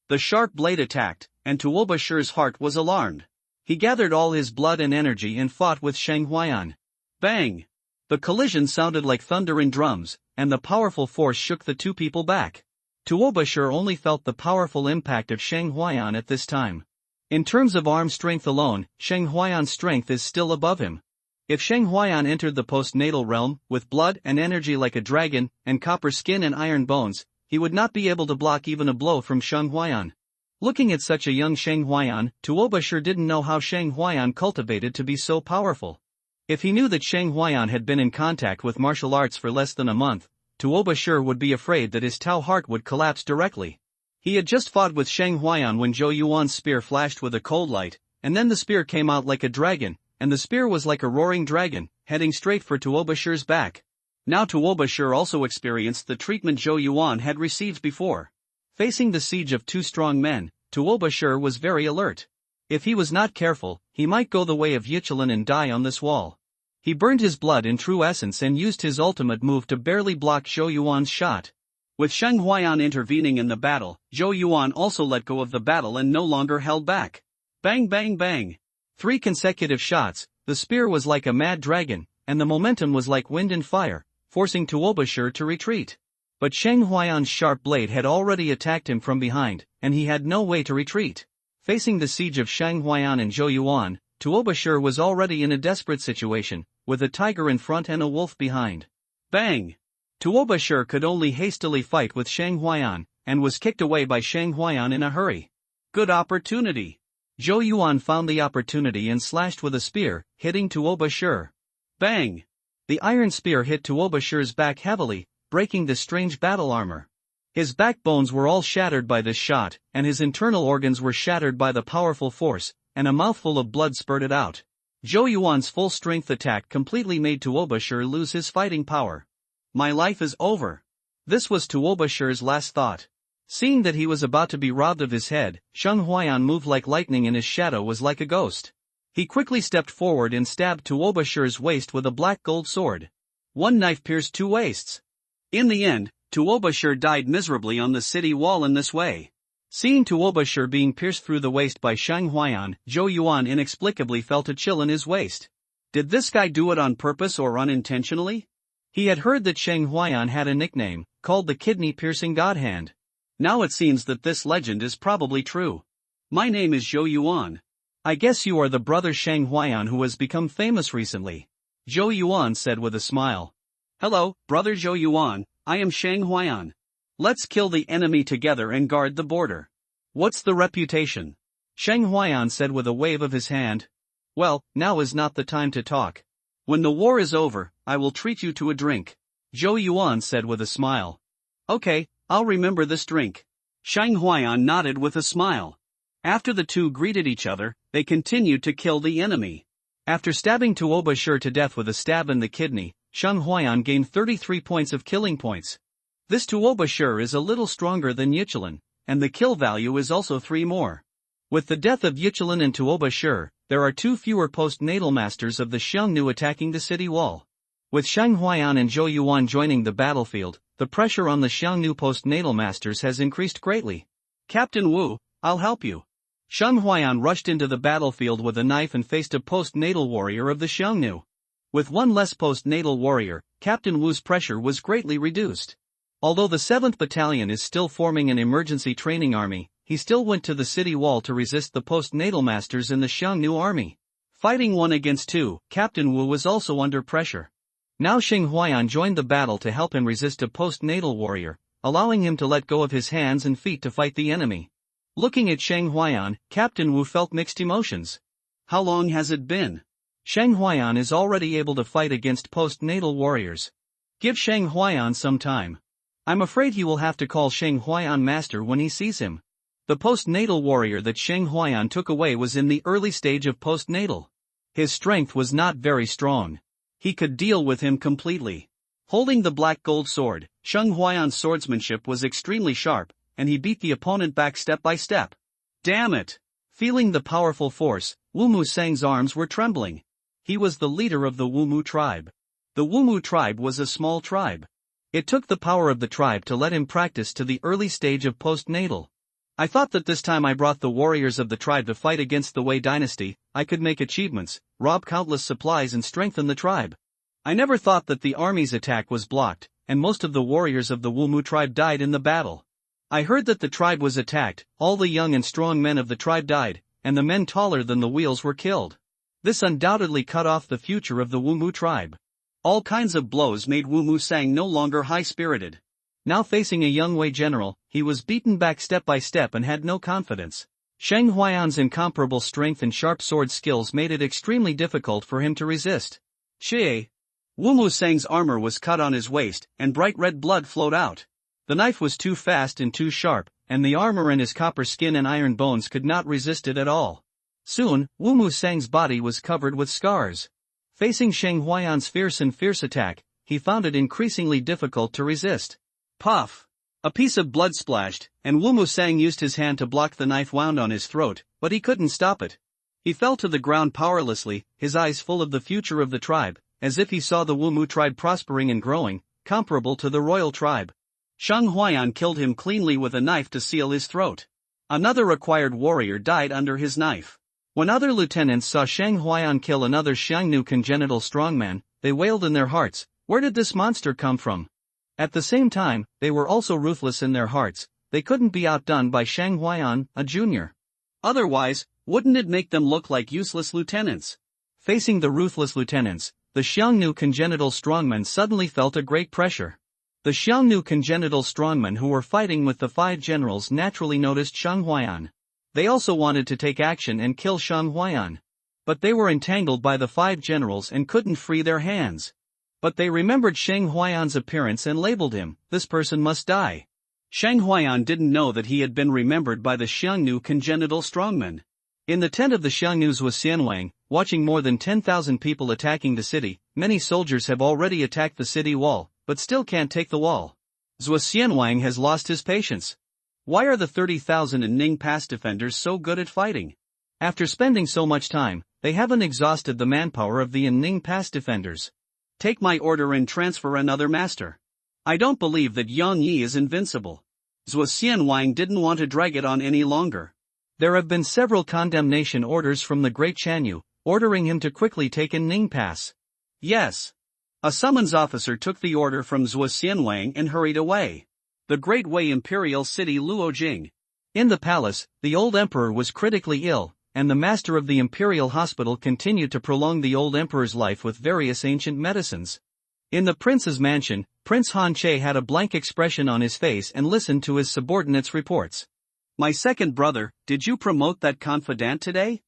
The sharp blade attacked, and Tuobashir's heart was alarmed. He gathered all his blood and energy and fought with Shang Huayan. Bang! The collision sounded like thunder and drums, and the powerful force shook the two people back. Tuobashir only felt the powerful impact of Shang Huayan at this time. In terms of arm strength alone, Shang Huayan's strength is still above him. If Shang Huayan entered the postnatal realm, with blood and energy like a dragon, and copper skin and iron bones, he would not be able to block even a blow from Shang Huayan. Looking at such a young Shang Huayan, Tuobashir didn't know how Shang Huayan cultivated to be so powerful. If he knew that Shang Huayan had been in contact with martial arts for less than a month, Tuobashir would be afraid that his Tao heart would collapse directly. He had just fought with Shang Huayan when Zhou Yuan's spear flashed with a cold light, and then the spear came out like a dragon, and the spear was like a roaring dragon, heading straight for Tuobashir's back. Now Tuobashir also experienced the treatment Zhou Yuan had received before. Facing the siege of two strong men, Tuobashir was very alert. If he was not careful, he might go the way of Yichilin and die on this wall. He burned his blood in true essence and used his ultimate move to barely block Zhou Yuan's shot. With Shang Huayan intervening in the battle, Zhou Yuan also let go of the battle and no longer held back. Bang bang bang! 3 consecutive shots, the spear was like a mad dragon, and the momentum was like wind and fire, forcing Tuobashir to retreat. But Shang Huayan's sharp blade had already attacked him from behind, and he had no way to retreat. Facing the siege of Shang Huayan and Zhou Yuan, Tuobashir was already in a desperate situation, with a tiger in front and a wolf behind. Bang! Tuobashir could only hastily fight with Shang Huayan, and was kicked away by Shang Huayan in a hurry. Good opportunity. Zhou Yuan found the opportunity and slashed with a spear, hitting Tuoba Shi. Bang! The iron spear hit Tuoba Shi's back heavily, breaking the strange battle armor. His backbones were all shattered by this shot, and his internal organs were shattered by the powerful force, and a mouthful of blood spurted out. Zhou Yuan's full-strength attack completely made Tuoba Shi lose his fighting power. My life is over. This was Tuoba Shi's last thought. Seeing that he was about to be robbed of his head, Sheng Huayan moved like lightning and his shadow was like a ghost. He quickly stepped forward and stabbed Tuoba Shi's waist with a black gold sword. One knife pierced two waists. In the end, Tuoba Shi died miserably on the city wall in this way. Seeing Tuoba Shi being pierced through the waist by Sheng Huayan, Zhou Yuan inexplicably felt a chill in his waist. Did this guy do it on purpose or unintentionally? He had heard that Sheng Huayan had a nickname, called the kidney-piercing God Hand. Now it seems that this legend is probably true. My name is Zhou Yuan. I guess you are the brother Sheng Huayan who has become famous recently. Zhou Yuan said with a smile. Hello, brother Zhou Yuan, I am Sheng Huayan. Let's kill the enemy together and guard the border. What's the reputation? Sheng Huayan said with a wave of his hand. Well, now is not the time to talk. When the war is over, I will treat you to a drink. Zhou Yuan said with a smile. Okay, I'll remember this drink. Sheng Huayan nodded with a smile. After the two greeted each other, they continued to kill the enemy. After stabbing Tuoba Shi to death with a stab in the kidney, Sheng Huayan gained 33 points of killing points. This Tuoba Shi is a little stronger than Yichilin, and the kill value is also 3 more. With the death of Yichilin and Tuoba Shi, there are 2 fewer postnatal masters of the Xiongnu attacking the city wall. With Sheng Huayan and Zhou Yuan joining the battlefield, the pressure on the Xiongnu postnatal masters has increased greatly. Captain Wu, I'll help you. Sheng Huayan rushed into the battlefield with a knife and faced a postnatal warrior of the Xiongnu. With one less postnatal warrior, Captain Wu's pressure was greatly reduced. Although the 7th Battalion is still forming an emergency training army, he still went to the city wall to resist the postnatal masters in the Xiongnu army. Fighting 1 against 2, Captain Wu was also under pressure. Now Sheng Huayan joined the battle to help him resist a postnatal warrior, allowing him to let go of his hands and feet to fight the enemy. Looking at Sheng Huayan, Captain Wu felt mixed emotions. How long has it been? Sheng Huayan is already able to fight against postnatal warriors. Give Sheng Huayan some time. I'm afraid he will have to call Sheng Huayan master when he sees him. The postnatal warrior that Sheng Huayan took away was in the early stage of postnatal. His strength was not very strong. He could deal with him completely. Holding the black gold sword, Sheng Huayan's swordsmanship was extremely sharp, and he beat the opponent back step by step. Damn it! Feeling the powerful force, Wu Mu Sang's arms were trembling. He was the leader of the Wu Mu tribe. The Wu Mu tribe was a small tribe. It took the power of the tribe to let him practice to the early stage of postnatal. I thought that this time I brought the warriors of the tribe to fight against the Wei dynasty, I could make achievements, rob countless supplies and strengthen the tribe. I never thought that the army's attack was blocked, and most of the warriors of the Wu Mu tribe died in the battle. I heard that the tribe was attacked, all the young and strong men of the tribe died, and the men taller than the wheels were killed. This undoubtedly cut off the future of the Wu Mu tribe. All kinds of blows made Wu Mu Sang no longer high-spirited. Now facing a young Wei general, he was beaten back step by step and had no confidence. Sheng Huayan's incomparable strength and sharp sword skills made it extremely difficult for him to resist. Xie! Wu Mu Sang's armor was cut on his waist, and bright red blood flowed out. The knife was too fast and too sharp, and the armor and his copper skin and iron bones could not resist it at all. Soon, Wu Mu Sang's body was covered with scars. Facing Sheng Huayan's fierce attack, he found it increasingly difficult to resist. Puff! A piece of blood splashed, and Wu Mu Sang used his hand to block the knife wound on his throat, but he couldn't stop it. He fell to the ground powerlessly, his eyes full of the future of the tribe, as if he saw the Wu Mu tribe prospering and growing, comparable to the royal tribe. Sheng Huayan killed him cleanly with a knife to seal his throat. Another required warrior died under his knife. When other lieutenants saw Sheng Huayan kill another Xiongnu congenital strongman, they wailed in their hearts, "Where did this monster come from?" At the same time, they were also ruthless in their hearts, they couldn't be outdone by Sheng Huayan, a junior. Otherwise, wouldn't it make them look like useless lieutenants? Facing the ruthless lieutenants, the Xiongnu congenital strongmen suddenly felt a great pressure. The Xiongnu congenital strongmen who were fighting with the 5 generals naturally noticed Sheng Huayan. They also wanted to take action and kill Shang Huayan. But they were entangled by the 5 generals and couldn't free their hands. But they remembered Shang Huayan's appearance and labeled him, "This person must die." Shang Huayan didn't know that he had been remembered by the Xiangnu congenital strongmen. In the tent of the Xiangnus was Xianwang, watching more than 10,000 people attacking the city. Many soldiers have already attacked the city wall, but still can't take the wall. Zhou Xianwang has lost his patience. Why are the 30,000 in Ning Pass defenders so good at fighting? After spending so much time, they haven't exhausted the manpower of the Ning Pass defenders. Take my order and transfer another master. I don't believe that Yang Yi is invincible. Zhou Xianwang didn't want to drag it on any longer. There have been several condemnation orders from the Great Shanyu, ordering him to quickly take in Ning Pass. Yes. A summons officer took the order from Zhou Xianwang and hurried away. The Great Wei Imperial City Luojing. In the palace, the old emperor was critically ill, and the master of the imperial hospital continued to prolong the old emperor's life with various ancient medicines. In the prince's mansion, Prince Han Che had a blank expression on his face and listened to his subordinates' reports. My second brother, did you promote that confidant today?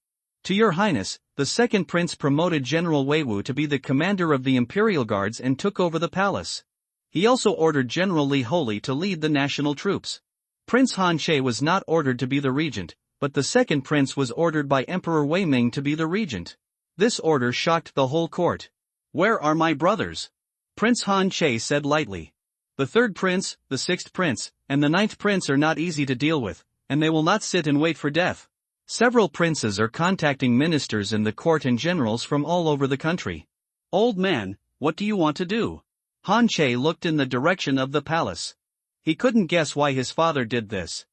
To your highness, the second prince promoted General Wei Wu to be the commander of the imperial guards and took over the palace. He also ordered General Li Holi to lead the national troops. Prince Han Che was not ordered to be the regent, but the second prince was ordered by Emperor Wei Ming to be the regent. This order shocked the whole court. Where are my brothers? Prince Han Che said lightly. The third prince, the sixth prince, and the ninth prince are not easy to deal with, and they will not sit and wait for death. Several princes are contacting ministers in the court and generals from all over the country. Old man, what do you want to do? Han Che looked in the direction of the palace. He couldn't guess why his father did this.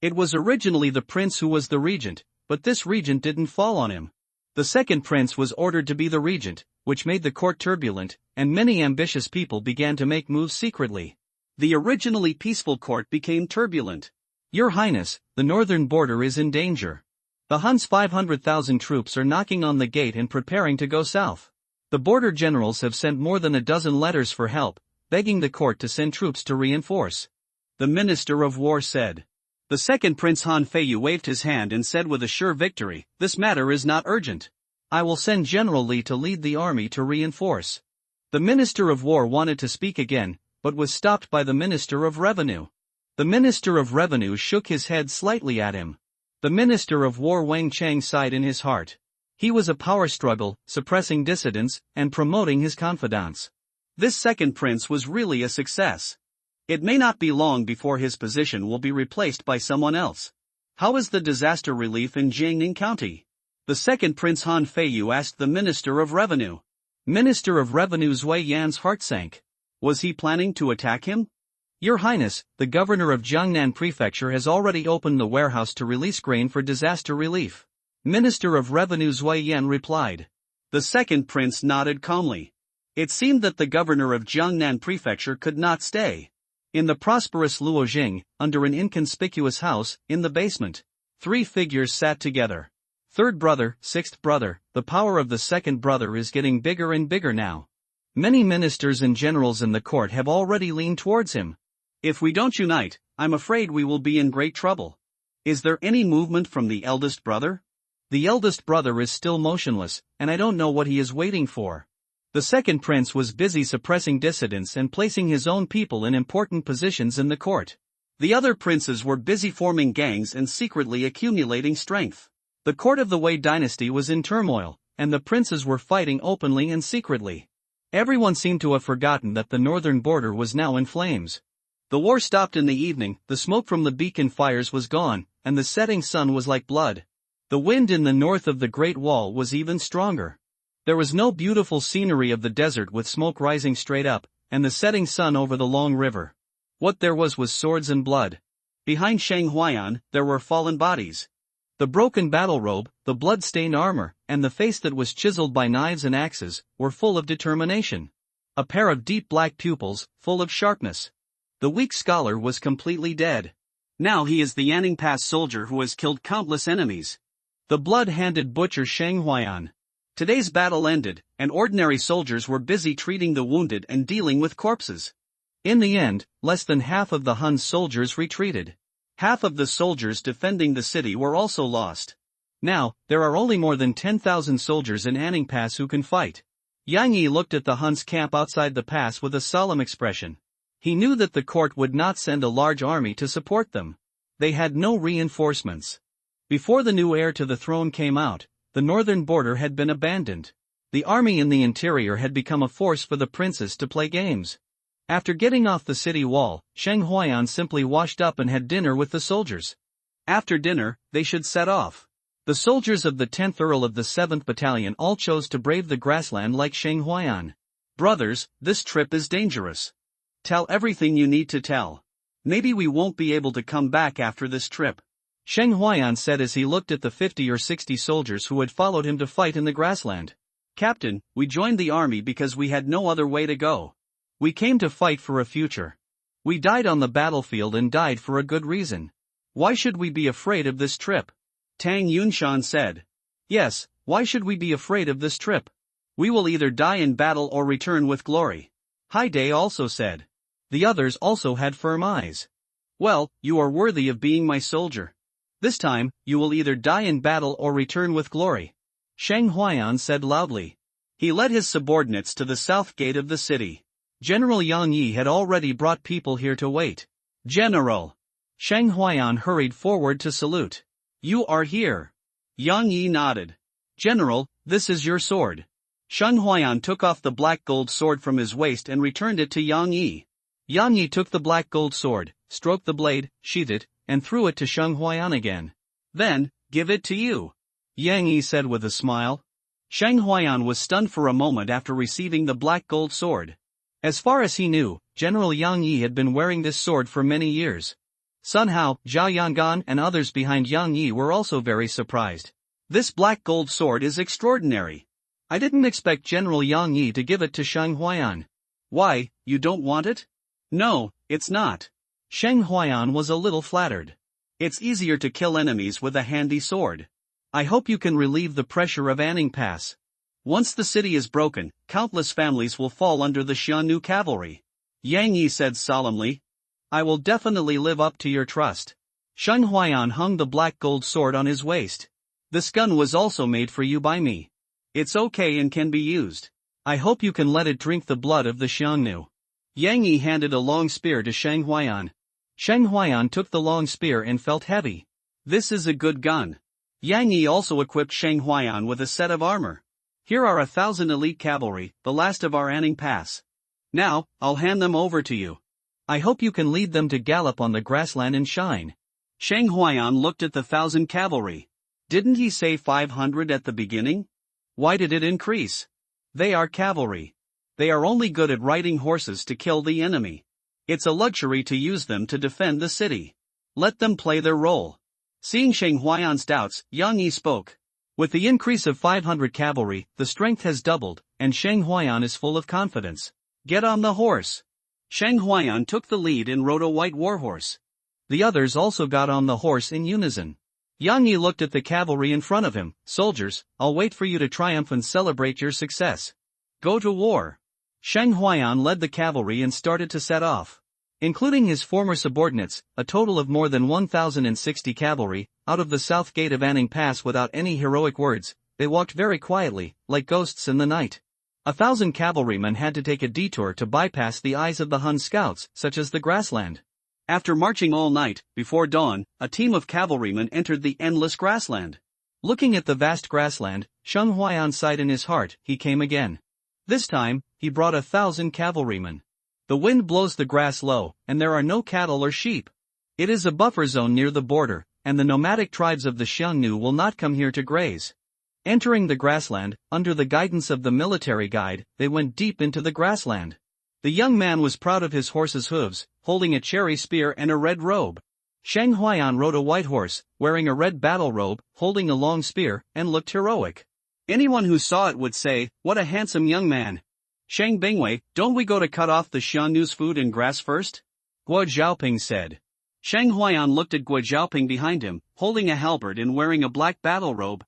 It was originally the prince who was the regent, but this regent didn't fall on him. The second prince was ordered to be the regent, which made the court turbulent, and many ambitious people began to make moves secretly. The originally peaceful court became turbulent. Your Highness, the northern border is in danger. The Hun's 500,000 troops are knocking on the gate and preparing to go south. The border generals have sent more than a dozen letters for help, begging the court to send troops to reinforce. The Minister of War said. The second Prince Han Feiyu waved his hand and said with a sure victory, this matter is not urgent. I will send General Li to lead the army to reinforce. The Minister of War wanted to speak again, but was stopped by the Minister of Revenue. The Minister of Revenue shook his head slightly at him. The Minister of War Wang Chang sighed in his heart. He was a power struggle, suppressing dissidents, and promoting his confidants. This second prince was really a success. It may not be long before his position will be replaced by someone else. How is the disaster relief in Jiangning County? The second Prince Han Feiyu asked the Minister of Revenue. Minister of Revenue Zui Yan's heart sank. Was he planning to attack him? Your Highness, the governor of Jiangnan Prefecture has already opened the warehouse to release grain for disaster relief. Minister of Revenue Zui Yan replied. The second prince nodded calmly. It seemed that the governor of Jiangnan Prefecture could not stay. In the prosperous Luojing, under an inconspicuous house, in the basement, 3 figures sat together. Third brother, sixth brother, the power of the second brother is getting bigger and bigger now. Many ministers and generals in the court have already leaned towards him. If we don't unite, I'm afraid we will be in great trouble. Is there any movement from the eldest brother? The eldest brother is still motionless, and I don't know what he is waiting for. The second prince was busy suppressing dissidents and placing his own people in important positions in the court. The other princes were busy forming gangs and secretly accumulating strength. The court of the Wei dynasty was in turmoil, and the princes were fighting openly and secretly. Everyone seemed to have forgotten that the northern border was now in flames. The war stopped in the evening, the smoke from the beacon fires was gone, and the setting sun was like blood. The wind in the north of the Great Wall was even stronger. There was no beautiful scenery of the desert with smoke rising straight up, and the setting sun over the long river. What there was swords and blood. Behind Shang Huayan, there were fallen bodies. The broken battle robe, the blood-stained armor, and the face that was chiseled by knives and axes, were full of determination. A pair of deep black pupils, full of sharpness. The weak scholar was completely dead. Now he is the Yanning Pass soldier who has killed countless enemies. The blood-handed butcher Shang Huayan. Today's battle ended, and ordinary soldiers were busy treating the wounded and dealing with corpses. In the end, less than half of the Hun's soldiers retreated. Half of the soldiers defending the city were also lost. Now, there are only more than 10,000 soldiers in Anning Pass who can fight. Yang Yi looked at the Hun's camp outside the pass with a solemn expression. He knew that the court would not send a large army to support them. They had no reinforcements. Before the new heir to the throne came out, the northern border had been abandoned. The army in the interior had become a force for the princes to play games. After getting off the city wall, Sheng Huayan simply washed up and had dinner with the soldiers. After dinner, they should set off. The soldiers of the 10th Earl of the 7th Battalion all chose to brave the grassland like Sheng Huayan. Brothers, this trip is dangerous. Tell everything you need to tell. Maybe we won't be able to come back after this trip. Sheng Huayan said as he looked at the 50 or 60 soldiers who had followed him to fight in the grassland. Captain, we joined the army because we had no other way to go. We came to fight for a future. We died on the battlefield and died for a good reason. Why should we be afraid of this trip? Tang Yunshan said. Yes, why should we be afraid of this trip? We will either die in battle or return with glory. Haidai also said. The others also had firm eyes. Well, you are worthy of being my soldier. This time, you will either die in battle or return with glory. Sheng Huayan said loudly. He led his subordinates to the south gate of the city. General Yang Yi had already brought people here to wait. General! Sheng Huayan hurried forward to salute. You are here. Yang Yi nodded. General, this is your sword. Sheng Huayan took off the black gold sword from his waist and returned it to Yang Yi. Yang Yi took the black gold sword, stroked the blade, sheathed it, and threw it to Sheng Huayan again. Then, give it to you. Yang Yi said with a smile. Sheng Huayan was stunned for a moment after receiving the black gold sword. As far as he knew, General Yang Yi had been wearing this sword for many years. Sun Hao, Zhao Yangan and others behind Yang Yi were also very surprised. This black gold sword is extraordinary. I didn't expect General Yang Yi to give it to Sheng Huayan. Why, you don't want it? No, it's not. Sheng Huayan was a little flattered. It's easier to kill enemies with a handy sword. I hope you can relieve the pressure of Anning Pass. Once the city is broken, countless families will fall under the Xiongnu cavalry. Yang Yi said solemnly. I will definitely live up to your trust. Sheng Huayan hung the black gold sword on his waist. This gun was also made for you by me. It's okay and can be used. I hope you can let it drink the blood of the Xiongnu. Yang Yi handed a long spear to Sheng Huayan. Sheng Huayan took the long spear and felt heavy. This is a good gun. Yang Yi also equipped Sheng Huayan with a set of armor. Here are 1,000 elite cavalry, the last of our Anning Pass. Now, I'll hand them over to you. I hope you can lead them to gallop on the grassland and shine. Sheng Huayan looked at the 1,000 cavalry. Didn't he say 500 at the beginning? Why did it increase? They are cavalry. They are only good at riding horses to kill the enemy. It's a luxury to use them to defend the city. Let them play their role. Seeing Sheng Huayan's doubts, Yang Yi spoke. With the increase of 500 cavalry, the strength has doubled, and Sheng Huayan is full of confidence. Get on the horse. Sheng Huayan took the lead and rode a white warhorse. The others also got on the horse in unison. Yang Yi looked at the cavalry in front of him. Soldiers, I'll wait for you to triumph and celebrate your success. Go to war. Sheng Huayan led the cavalry and started to set off. Including his former subordinates, a total of more than 1,060 cavalry, out of the south gate of Anning Pass without any heroic words, they walked very quietly, like ghosts in the night. 1,000 cavalrymen had to take a detour to bypass the eyes of the Hun scouts, such as the grassland. After marching all night, before dawn, a team of cavalrymen entered the endless grassland. Looking at the vast grassland, Sheng Huayan sighed in his heart. He came again. This time, he brought 1,000 cavalrymen. The wind blows the grass low, and there are no cattle or sheep. It is a buffer zone near the border, and the nomadic tribes of the Xiongnu will not come here to graze. Entering the grassland, under the guidance of the military guide, they went deep into the grassland. The young man was proud of his horse's hooves, holding a cherry spear and a red robe. Sheng Huayan rode a white horse, wearing a red battle robe, holding a long spear, and looked heroic. Anyone who saw it would say, what a handsome young man. Sheng Bingwei, don't we go to cut off the Xiongnu's food and grass first? Guo Zhaoping said. Sheng Huayan looked at Guo Zhaoping behind him, holding a halberd and wearing a black battle robe.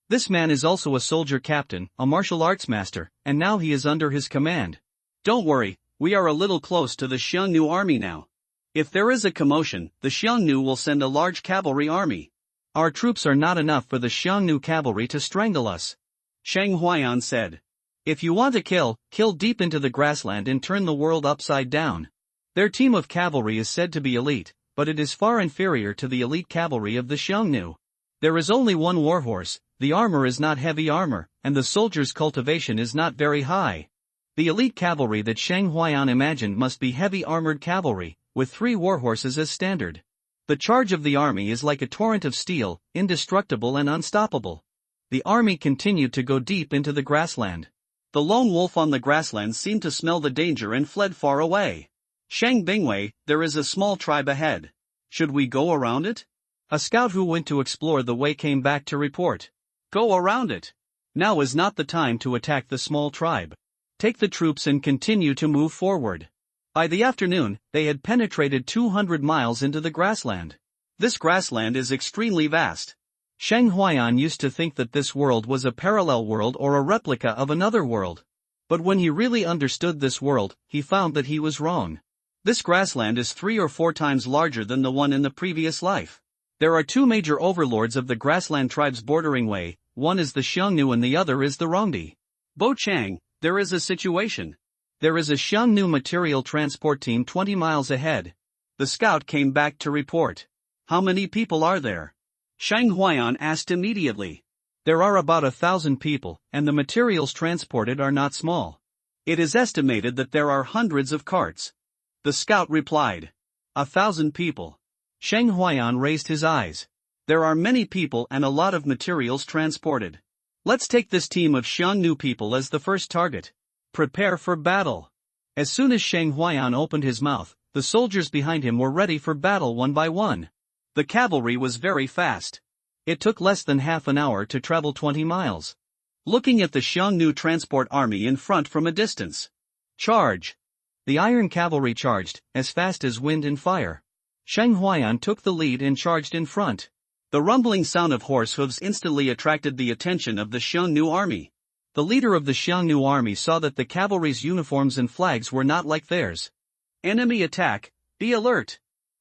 This man is also a soldier captain, a martial arts master, and now he is under his command. Don't worry, we are a little close to the Xiongnu army now. If there is a commotion, the Xiongnu will send a large cavalry army. Our troops are not enough for the Xiongnu cavalry to strangle us, Shang Huayan said. If you want to kill deep into the grassland and turn the world upside down. Their team of cavalry is said to be elite, but it is far inferior to the elite cavalry of the Xiongnu. There is only one warhorse, the armor is not heavy armor, and the soldiers' cultivation is not very high. The elite cavalry that Shang Huayan imagined must be heavy armored cavalry, with 3 warhorses as standard. The charge of the army is like a torrent of steel, indestructible and unstoppable. The army continued to go deep into the grassland. The lone wolf on the grassland seemed to smell the danger and fled far away. Shang Bingwei, there is a small tribe ahead. Should we go around it? A scout who went to explore the way came back to report. Go around it. Now is not the time to attack the small tribe. Take the troops and continue to move forward. By the afternoon, they had penetrated 200 miles into the grassland. This grassland is extremely vast. Shang Huayan used to think that this world was a parallel world or a replica of another world. But when he really understood this world, he found that he was wrong. This grassland is 3 or 4 times larger than the one in the previous life. There are 2 major overlords of the grassland tribes bordering Wei, one is the Xiongnu and the other is the Rongdi. Bo Chang, there is a situation. There is a Xiongnu material transport team 20 miles ahead. The scout came back to report. How many people are there? Shang Huayan asked immediately. There are about 1,000 people, and the materials transported are not small. It is estimated that there are hundreds of carts. The scout replied. 1,000 people. Shang Huayan raised his eyes. There are many people and a lot of materials transported. Let's take this team of Xiongnu people as the first target. Prepare for battle. As soon as Shang Huayan opened his mouth, the soldiers behind him were ready for battle one by one. The cavalry was very fast. It took less than half an hour to travel 20 miles. Looking at the Xiongnu transport army in front from a distance. Charge! The iron cavalry charged, as fast as wind and fire. Shang Huayan took the lead and charged in front. The rumbling sound of horse hooves instantly attracted the attention of the Xiongnu army. The leader of the Xiongnu army saw that the cavalry's uniforms and flags were not like theirs. Enemy attack, be alert.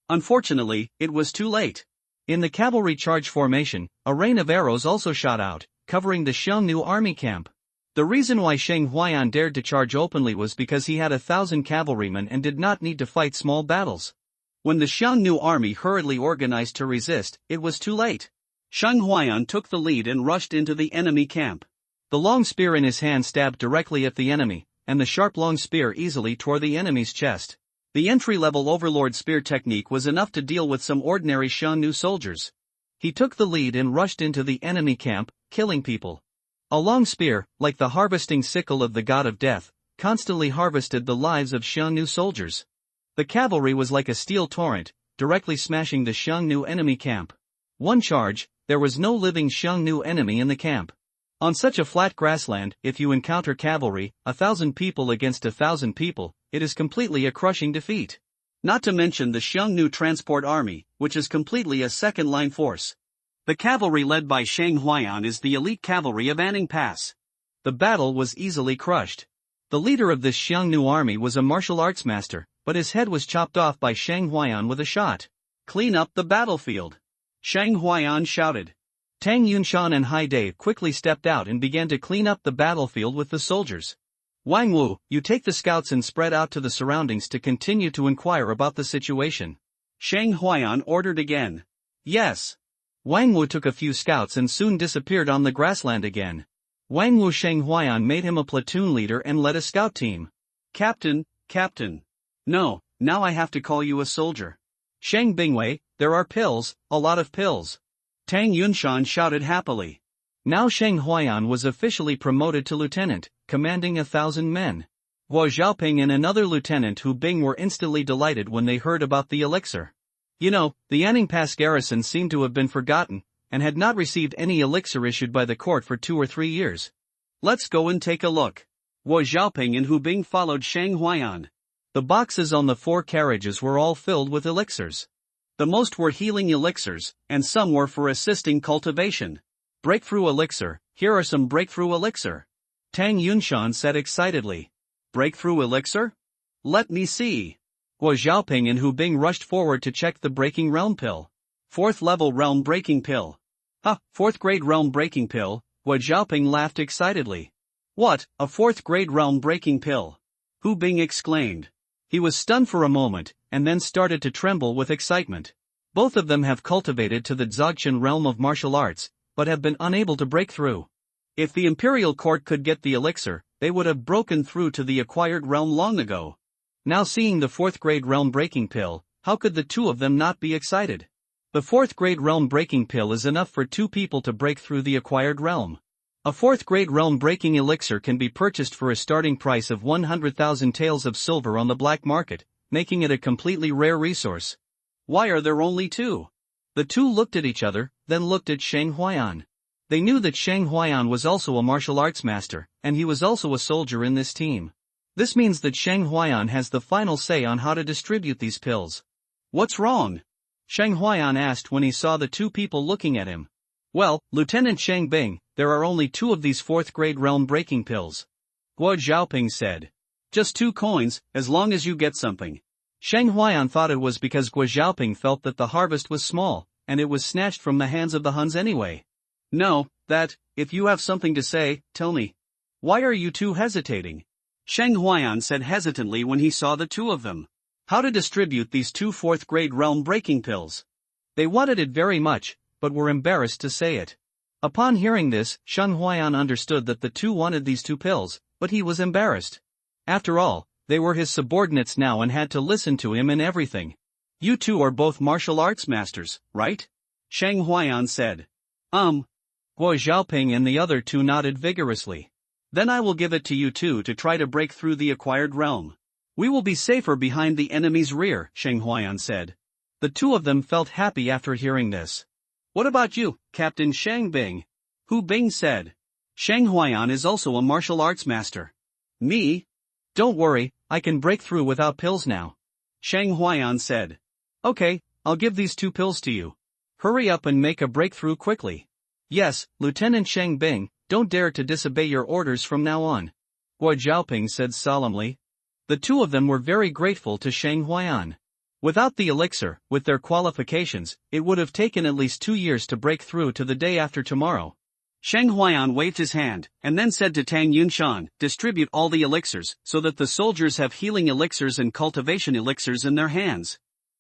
Unfortunately, it was too late. In the cavalry charge formation, a rain of arrows also shot out, covering the Xiongnu army camp. The reason why Shang Huayan dared to charge openly was because he had 1,000 cavalrymen and did not need to fight small battles. When the Xiongnu army hurriedly organized to resist, it was too late. Shang Huayan took the lead and rushed into the enemy camp. The long spear in his hand stabbed directly at the enemy, and the sharp long spear easily tore the enemy's chest. The entry-level overlord spear technique was enough to deal with some ordinary Xiongnu soldiers. He took the lead and rushed into the enemy camp, killing people. A long spear, like the harvesting sickle of the god of death, constantly harvested the lives of Xiongnu soldiers. The cavalry was like a steel torrent, directly smashing the Xiongnu enemy camp. One charge, there was no living Xiongnu enemy in the camp. On such a flat grassland, if you encounter cavalry, 1,000 people against 1,000 people, it is completely a crushing defeat. Not to mention the Xiongnu transport army, which is completely a second-line force. The cavalry led by Shang Huayan is the elite cavalry of Anning Pass. The battle was easily crushed. The leader of this Xiongnu army was a martial arts master, but his head was chopped off by Shang Huayan with a shot. Clean up the battlefield. Shang Huayan shouted. Tang Yunshan and Hai Dai quickly stepped out and began to clean up the battlefield with the soldiers. Wang Wu, you take the scouts and spread out to the surroundings to continue to inquire about the situation. Shang Huayan ordered again. Yes. Wang Wu took a few scouts and soon disappeared on the grassland again. Wang Wu Shang Huayan made him a platoon leader and led a scout team. Captain. No, now I have to call you a soldier. Shang Bingwei, there are pills, a lot of pills. Tang Yunshan shouted happily. Now Shang Huayan was officially promoted to lieutenant, commanding 1,000 men. Guo Xiaoping and another lieutenant Hu Bing were instantly delighted when they heard about the elixir. You know, the Anning Pass garrison seemed to have been forgotten, and had not received any elixir issued by the court for 2 or 3 years. Let's go and take a look. Guo Xiaoping and Hu Bing followed Shang Huayan. The boxes on the 4 carriages were all filled with elixirs. The most were healing elixirs, and some were for assisting cultivation. Breakthrough elixir, here are some breakthrough elixir. Tang Yunshan said excitedly. Breakthrough elixir? Let me see. Guo Xiaoping and Hu Bing rushed forward to check the breaking realm pill. 4th level realm breaking pill. Ha, 4th grade realm breaking pill, Guo Xiaoping laughed excitedly. What, a 4th grade realm breaking pill? Hu Bing exclaimed. He was stunned for a moment, and then started to tremble with excitement. Both of them have cultivated to the Dzogchen realm of martial arts, but have been unable to break through. If the imperial court could get the elixir, they would have broken through to the acquired realm long ago. Now seeing the 4th grade realm breaking pill, how could the two of them not be excited? The 4th grade realm breaking pill is enough for 2 people to break through the acquired realm. A 4th grade realm breaking elixir can be purchased for a starting price of 100,000 taels of silver on the black market, making it a completely rare resource. Why are there only 2? The two looked at each other, then looked at Sheng Huayan. They knew that Sheng Huayan was also a martial arts master, and he was also a soldier in this team. This means that Sheng Huayan has the final say on how to distribute these pills. What's wrong? Sheng Huayan asked when he saw the 2 people looking at him. Well, Lieutenant Sheng Bing, there are only 2 of these 4th grade realm breaking pills. Guo Xiaoping said. Just 2 coins, as long as you get something. Sheng Huayan thought it was because Guo Xiaoping felt that the harvest was small, and it was snatched from the hands of the Huns anyway. No, if you have something to say, tell me. Why are you 2 hesitating? Sheng Huayan said hesitantly when he saw the 2 of them. How to distribute these 2 4th grade realm breaking pills? They wanted it very much, but were embarrassed to say it. Upon hearing this, Sheng Huayan understood that the 2 wanted these 2 pills, but he was embarrassed. After all, they were his subordinates now and had to listen to him in everything. You 2 are both martial arts masters, right? Sheng Huayan said. Guo Xiaoping and the other 2 nodded vigorously. Then I will give it to you 2 to try to break through the acquired realm. We will be safer behind the enemy's rear, Sheng Huayan said. The 2 of them felt happy after hearing this. What about you, Captain Sheng Bing? Hu Bing said. Sheng Huayan is also a martial arts master. Me? Don't worry, I can break through without pills now. Sheng Huayan said. Okay, I'll give these 2 pills to you. Hurry up and make a breakthrough quickly. Yes, Lieutenant Sheng Bing, don't dare to disobey your orders from now on. Guo Xiaoping said solemnly. The 2 of them were very grateful to Sheng Huayan. Without the elixir, with their qualifications, it would have taken at least 2 years to break through to the day after tomorrow. Sheng Huayan waved his hand, and then said to Tang Yunshan, distribute all the elixirs, so that the soldiers have healing elixirs and cultivation elixirs in their hands.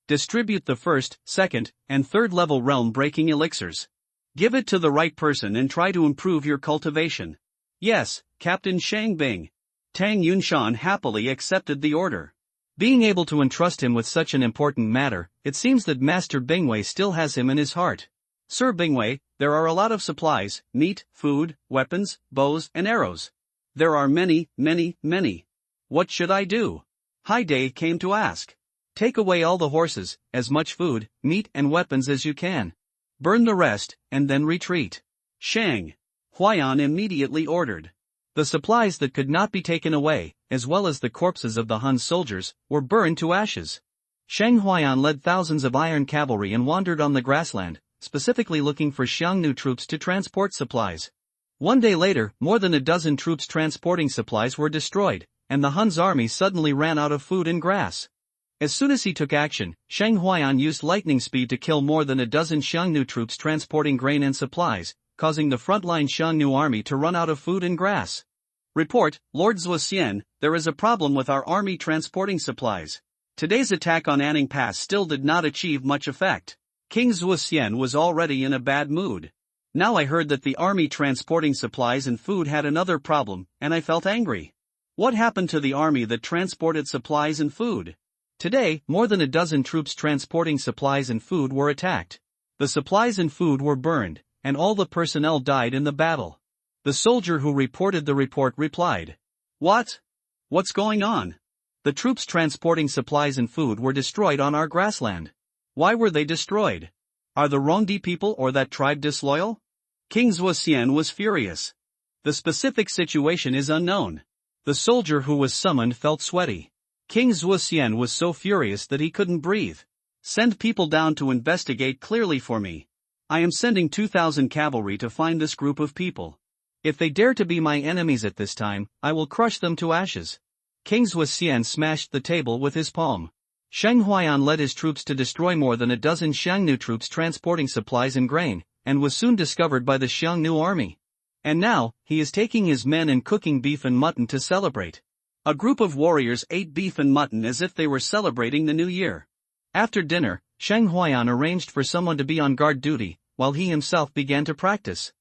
Distribute the 1st, 2nd, and 3rd level realm-breaking elixirs. Give it to the right person and try to improve your cultivation. Yes, Captain Sheng Bing. Tang Yunshan happily accepted the order. Being able to entrust him with such an important matter, it seems that Master Bingwei still has him in his heart. Sir Bingwei, there are a lot of supplies, meat, food, weapons, bows, and arrows. There are many. What should I do? Haidai came to ask. Take away all the horses, as much food, meat and weapons as you can. Burn the rest, and then retreat. Sheng Huayan immediately ordered. The supplies that could not be taken away, as well as the corpses of the Han soldiers, were burned to ashes. Sheng Huayan led thousands of iron cavalry and wandered on the grassland, specifically looking for Xiongnu troops to transport supplies. One day later, more than a dozen troops transporting supplies were destroyed, and the Hun's army suddenly ran out of food and grass. As soon as he took action, Sheng Huayan used lightning speed to kill more than a dozen Xiongnu troops transporting grain and supplies, causing the frontline Xiongnu army to run out of food and grass. Report, Lord Zuoxian, there is a problem with our army transporting supplies. Today's attack on Anning Pass still did not achieve much effect. King Zuoxian was already in a bad mood. Now I heard that the army transporting supplies and food had another problem, and I felt angry. What happened to the army that transported supplies and food? Today, more than a dozen troops transporting supplies and food were attacked. The supplies and food were burned, and all the personnel died in the battle. The soldier who reported the report replied. What? What's going on? The troops transporting supplies and food were destroyed on our grassland. Why were they destroyed? Are the Rongdi people or that tribe disloyal? King Zuoxian was furious. The specific situation is unknown. The soldier who was summoned felt sweaty. King Zuoxian was so furious that he couldn't breathe. Send people down to investigate clearly for me. I am sending 2,000 cavalry to find this group of people. If they dare to be my enemies at this time, I will crush them to ashes. King Zuoxian smashed the table with his palm. Shang Huayan led his troops to destroy more than a dozen Xiongnu troops transporting supplies and grain, and was soon discovered by the Xiongnu army. And now, he is taking his men and cooking beef and mutton to celebrate. A group of warriors ate beef and mutton as if they were celebrating the new year. After dinner, Shang Huayan arranged for someone to be on guard duty, while he himself began to practice.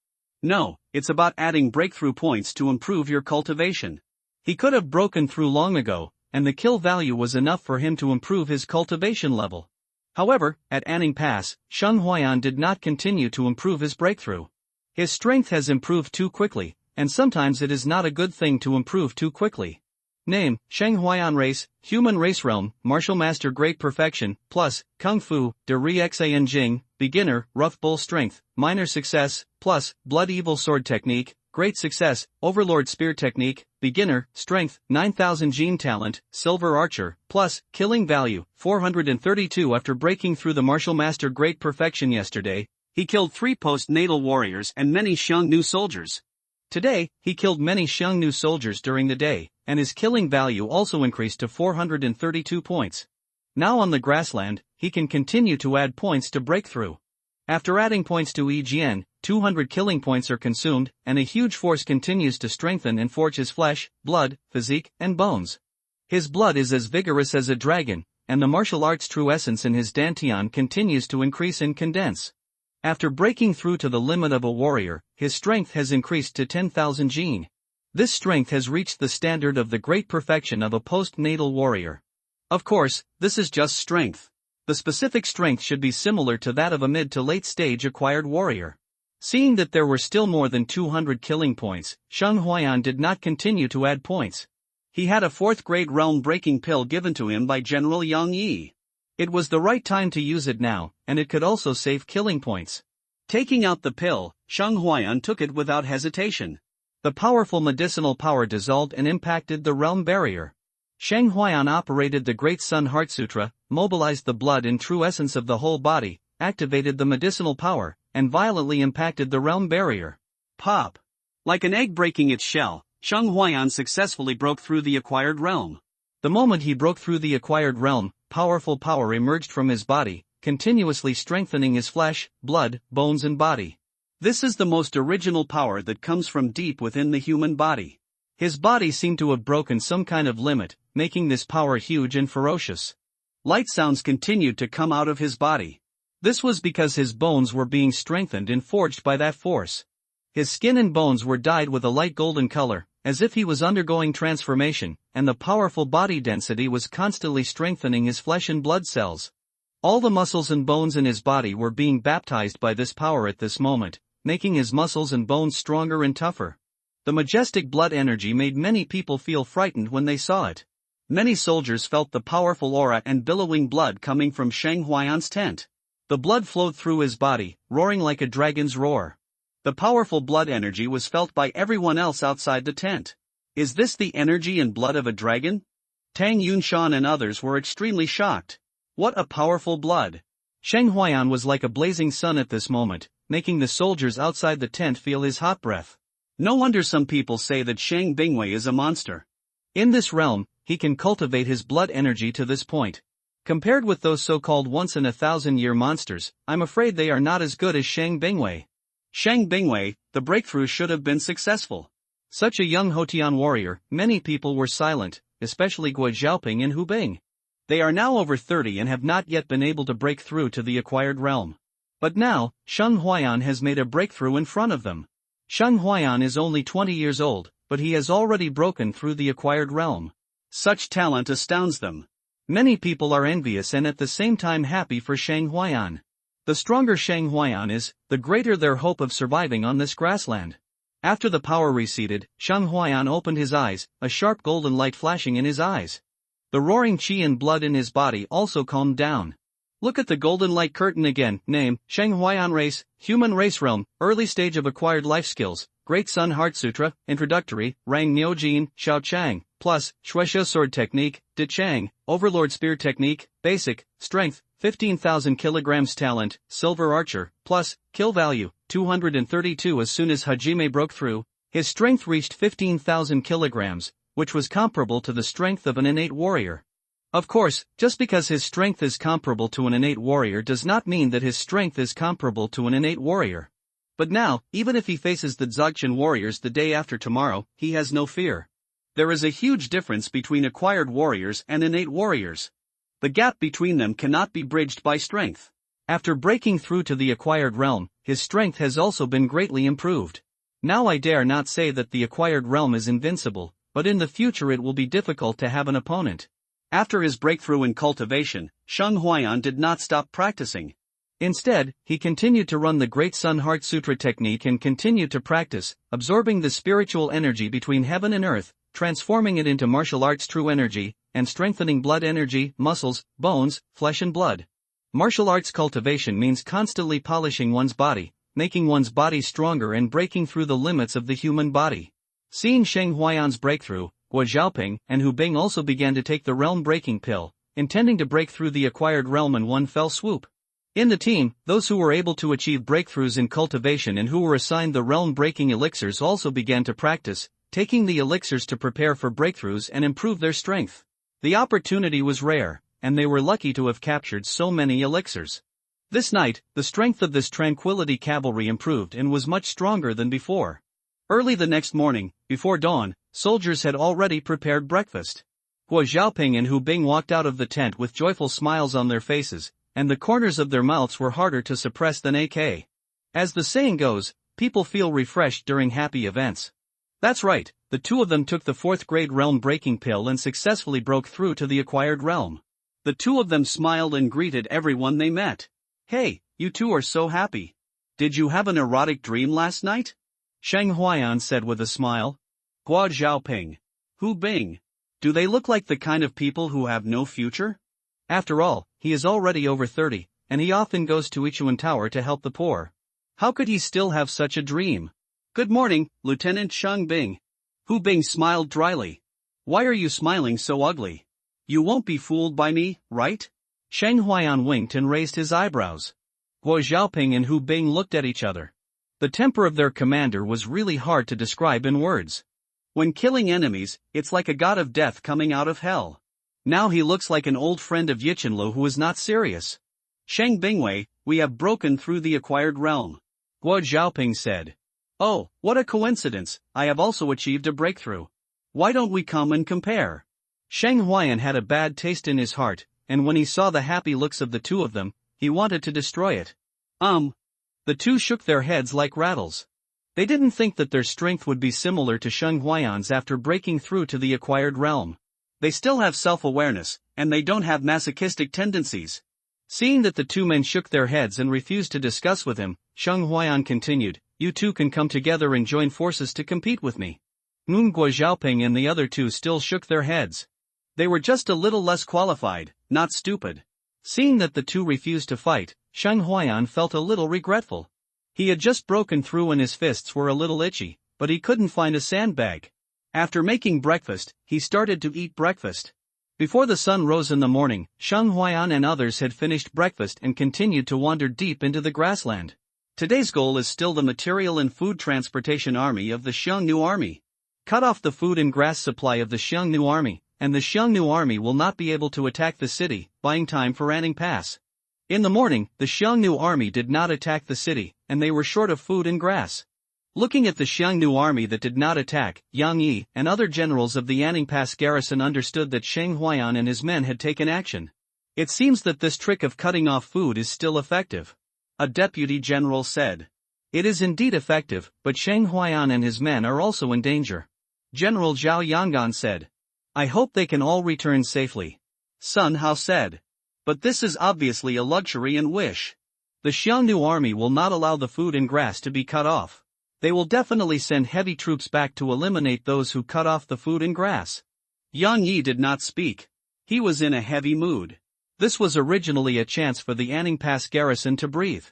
No, it's about adding breakthrough points to improve your cultivation. He could have broken through long ago, and the kill value was enough for him to improve his cultivation level. However, at Anning Pass, Shang Huayan did not continue to improve his breakthrough. His strength has improved too quickly, and sometimes it is not a good thing to improve too quickly. Name, Shang Huayan Race, Human Race Realm, Martial Master Great Perfection, Plus, Kung Fu, De Rixan Jing, Beginner, Rough Bull Strength, Minor Success, Plus, Blood Evil Sword Technique, Great Success, Overlord Spear Technique, Beginner, Strength, 9000 Gene Talent, Silver Archer, Plus, Killing Value, 432. After breaking through the Martial Master Great Perfection yesterday, he killed 3 post-natal warriors and many Xiongnu soldiers. Today, he killed many Xiongnu soldiers during the day, and his killing value also increased to 432 points. Now on the grassland, he can continue to add points to breakthrough. After adding points to EGN, 200 killing points are consumed, and a huge force continues to strengthen and forge his flesh, blood, physique, and bones. His blood is as vigorous as a dragon, and the martial arts true essence in his dantian continues to increase and condense. After breaking through to the limit of a warrior, his strength has increased to 10,000 gene. This strength has reached the standard of the great perfection of a post-natal warrior. Of course, this is just strength. The specific strength should be similar to that of a mid to late stage acquired warrior. Seeing that there were still more than 200 killing points, Shang Huayan did not continue to add points. He had a 4th grade realm breaking pill given to him by General Yang Yi. It was the right time to use it now, and it could also save killing points. Taking out the pill, Shang Huayan took it without hesitation. The powerful medicinal power dissolved and impacted the realm barrier. Shang Huayan operated the Great Sun Heart Sutra, mobilized the blood and true essence of the whole body, activated the medicinal power, and violently impacted the realm barrier. Pop! Like an egg breaking its shell, Shang Huayan successfully broke through the acquired realm. The moment he broke through the acquired realm, powerful power emerged from his body, continuously strengthening his flesh, blood, bones and body. This is the most original power that comes from deep within the human body. His body seemed to have broken some kind of limit, making this power huge and ferocious. Light sounds continued to come out of his body. This was because his bones were being strengthened and forged by that force. His skin and bones were dyed with a light golden color, as if he was undergoing transformation, and the powerful body density was constantly strengthening his flesh and blood cells. All the muscles and bones in his body were being baptized by this power at this moment, making his muscles and bones stronger and tougher. The majestic blood energy made many people feel frightened when they saw it. Many soldiers felt the powerful aura and billowing blood coming from Shang Huayan's tent. The blood flowed through his body, roaring like a dragon's roar. The powerful blood energy was felt by everyone else outside the tent. Is this the energy and blood of a dragon? Tang Yunshan and others were extremely shocked. What a powerful blood! Shang Huayan was like a blazing sun at this moment, making the soldiers outside the tent feel his hot breath. No wonder some people say that Shang Bingwei is a monster. In this realm, he can cultivate his blood energy to this point. Compared with those so-called once-in-a-thousand-year monsters, I'm afraid they are not as good as Shang Bingwei. Shang Bingwei, the breakthrough should have been successful. Such a young Hotian warrior, many people were silent, especially Guo Xiaoping and Hu Bing. They are now over 30 and have not yet been able to break through to the acquired realm. But now, Shang Huayan has made a breakthrough in front of them. Shang Huayan is only 20 years old, but he has already broken through the acquired realm. Such talent astounds them. Many people are envious and at the same time happy for Shang Huayan. The stronger Shang Huayan is, the greater their hope of surviving on this grassland. After the power receded, Shang Huayan opened his eyes, a sharp golden light flashing in his eyes. The roaring qi and blood in his body also calmed down. Look at the golden light curtain again. Name, Shang Huayan Race, Human Race Realm, Early Stage of Acquired Life Skills, Great Sun Heart Sutra, Introductory, Rang Niu Jin, Xiao Chang, Plus, Shueisha Sword Technique, De Chang, Overlord Spear Technique, Basic, Strength, 15,000 kilograms Talent, Silver Archer, Plus, Kill Value, 232. As soon as Hajime broke through, his strength reached 15,000 kilograms, which was comparable to the strength of an innate warrior. Of course, just because his strength is comparable to an innate warrior does not mean that his strength is comparable to an innate warrior. But now, even if he faces the Dzogchen warriors the day after tomorrow, he has no fear. There is a huge difference between acquired warriors and innate warriors. The gap between them cannot be bridged by strength. After breaking through to the acquired realm, his strength has also been greatly improved. Now I dare not say that the acquired realm is invincible, but in the future it will be difficult to have an opponent. After his breakthrough in cultivation, Sheng Huayan did not stop practicing. Instead, he continued to run the Great Sun Heart Sutra technique and continued to practice, absorbing the spiritual energy between heaven and earth, transforming it into martial arts true energy, and strengthening blood energy, muscles, bones, flesh and blood. Martial arts cultivation means constantly polishing one's body, making one's body stronger and breaking through the limits of the human body. Seeing Sheng Huayan's breakthrough, Guo Xiaoping and Hu Bing also began to take the realm-breaking pill, intending to break through the acquired realm in one fell swoop. In the team, those who were able to achieve breakthroughs in cultivation and who were assigned the realm-breaking elixirs also began to practice, taking the elixirs to prepare for breakthroughs and improve their strength. The opportunity was rare, and they were lucky to have captured so many elixirs. This night, the strength of this tranquility cavalry improved and was much stronger than before. Early the next morning, before dawn, soldiers had already prepared breakfast. Guo Xiaoping and Hu Bing walked out of the tent with joyful smiles on their faces, and the corners of their mouths were harder to suppress than AK. As the saying goes, people feel refreshed during happy events. That's right, the two of them took the 4th grade realm-breaking pill and successfully broke through to the acquired realm. The two of them smiled and greeted everyone they met. "Hey, you two are so happy. Did you have an erotic dream last night?" Sheng Huayan said with a smile. Guo Xiaoping, Hu Bing. Do they look like the kind of people who have no future? After all, he is already over 30, and he often goes to Ichuan Tower to help the poor. How could he still have such a dream? "Good morning, Lieutenant Sheng Bing." Hu Bing smiled dryly. "Why are you smiling so ugly? You won't be fooled by me, right?" Sheng Huayan winked and raised his eyebrows. Guo Xiaoping and Hu Bing looked at each other. The temper of their commander was really hard to describe in words. When killing enemies, it's like a god of death coming out of hell. Now he looks like an old friend of Yichenlu who is not serious. "Sheng Bingwei, we have broken through the acquired realm," Guo Xiaoping said. "Oh, what a coincidence, I have also achieved a breakthrough. Why don't we come and compare?" Sheng Huayan had a bad taste in his heart, and when he saw the happy looks of the two of them, he wanted to destroy it. The two shook their heads like rattles. They didn't think that their strength would be similar to Sheng Huayan's after breaking through to the acquired realm. They still have self-awareness, and they don't have masochistic tendencies. Seeing that the two men shook their heads and refused to discuss with him, Sheng Huayan continued, "You two can come together and join forces to compete with me." Guo Xiaoping and the other two still shook their heads. They were just a little less qualified, not stupid. Seeing that the two refused to fight, Sheng Huayan felt a little regretful. He had just broken through and his fists were a little itchy, but he couldn't find a sandbag. After making breakfast, he started to eat breakfast. Before the sun rose in the morning, Sheng Huayan and others had finished breakfast and continued to wander deep into the grassland. Today's goal is still the material and food transportation army of the Xiongnu army. Cut off the food and grass supply of the Xiongnu army, and the Xiongnu army will not be able to attack the city, buying time for Anning Pass. In the morning, the Xiongnu army did not attack the city, and they were short of food and grass. Looking at the Xiongnu army that did not attack, Yang Yi and other generals of the Anning Pass garrison understood that Sheng Huayan and his men had taken action. It seems that this trick of cutting off food is still effective. A deputy general said. It is indeed effective, but Sheng Huayan and his men are also in danger. General Zhao Yangan said. I hope they can all return safely. Sun Hao said. But this is obviously a luxury and wish. The Xiongnu army will not allow the food and grass to be cut off. They will definitely send heavy troops back to eliminate those who cut off the food and grass. Yang Yi did not speak. He was in a heavy mood. This was originally a chance for the Anning Pass garrison to breathe.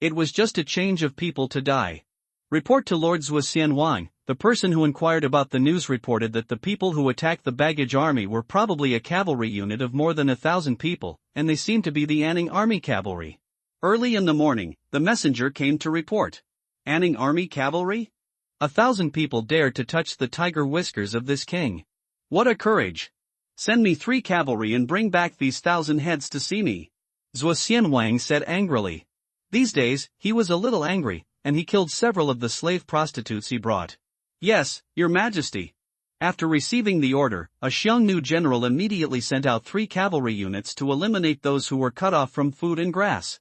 It was just a change of people to die. Report to Lord Zhuo Wang. The person who inquired about the news reported that the people who attacked the baggage army were probably a cavalry unit of more than 1,000 people, and they seemed to be the Anning army cavalry. Early in the morning, the messenger came to report. Anning army cavalry? 1,000 people dared to touch the tiger whiskers of this king. What a courage! Send me 3 cavalry and bring back these 1,000 heads to see me. Zhuo Xianwang said angrily. These days, he was a little angry, and he killed several of the slave prostitutes he brought. Yes, Your Majesty. After receiving the order, a Xiongnu general immediately sent out 3 cavalry units to eliminate those who were cut off from food and grass.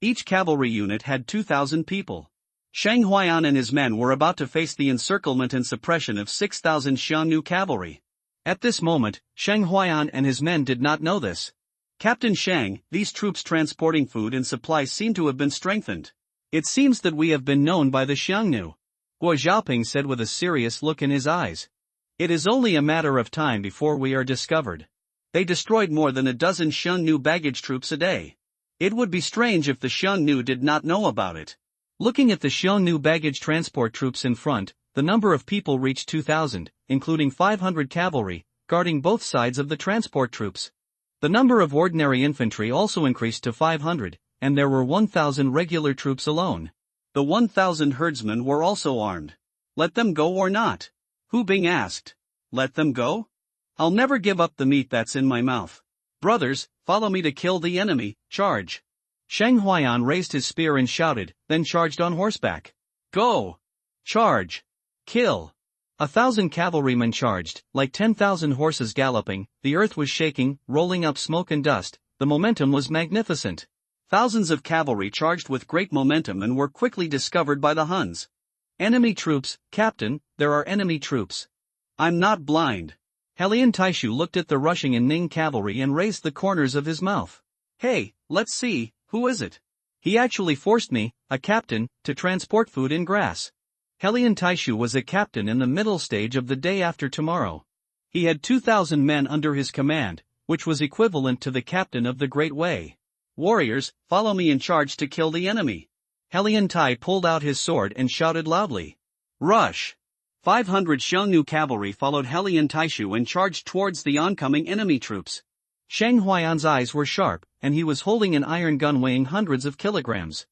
Each cavalry unit had 2,000 people. Shang Huaiyan and his men were about to face the encirclement and suppression of 6,000 Xiongnu cavalry. At this moment, Shang Huaiyan and his men did not know this. Captain Shang, these troops transporting food and supplies seem to have been strengthened. It seems that we have been known by the Xiongnu, Guo Xiaoping said with a serious look in his eyes. It is only a matter of time before we are discovered. They destroyed more than a dozen Xiongnu baggage troops a day. It would be strange if the Xiongnu did not know about it. Looking at the Xiongnu baggage transport troops in front, the number of people reached 2,000, including 500 cavalry, guarding both sides of the transport troops. The number of ordinary infantry also increased to 500, and there were 1,000 regular troops alone. The 1,000 herdsmen were also armed. Let them go or not? Hu Bing asked. Let them go? I'll never give up the meat that's in my mouth. Brothers, follow me to kill the enemy, charge. Shang Huaiyan raised his spear and shouted, then charged on horseback. Go! Charge! Kill! 1,000 cavalrymen charged, like 10,000 horses galloping. The earth was shaking, rolling up smoke and dust. The momentum was magnificent. Thousands of cavalry charged with great momentum and were quickly discovered by the Huns. Enemy troops, Captain, there are enemy troops. I'm not blind. Helian Taishu looked at the rushing in Ning cavalry and raised the corners of his mouth. Hey, let's see, who is it? He actually forced me, a captain, to transport food and grass. Helian Taishu was a captain in the middle stage of the day after tomorrow. He had 2,000 men under his command, which was equivalent to the captain of the Great Way. Warriors, follow me and charge to kill the enemy. Helian Tai pulled out his sword and shouted loudly. Rush! 500 Xiongnu cavalry followed Helian Taishu and charged towards the oncoming enemy troops. Shang Huaiyan's eyes were sharp, and he was holding an iron gun weighing hundreds of kilograms.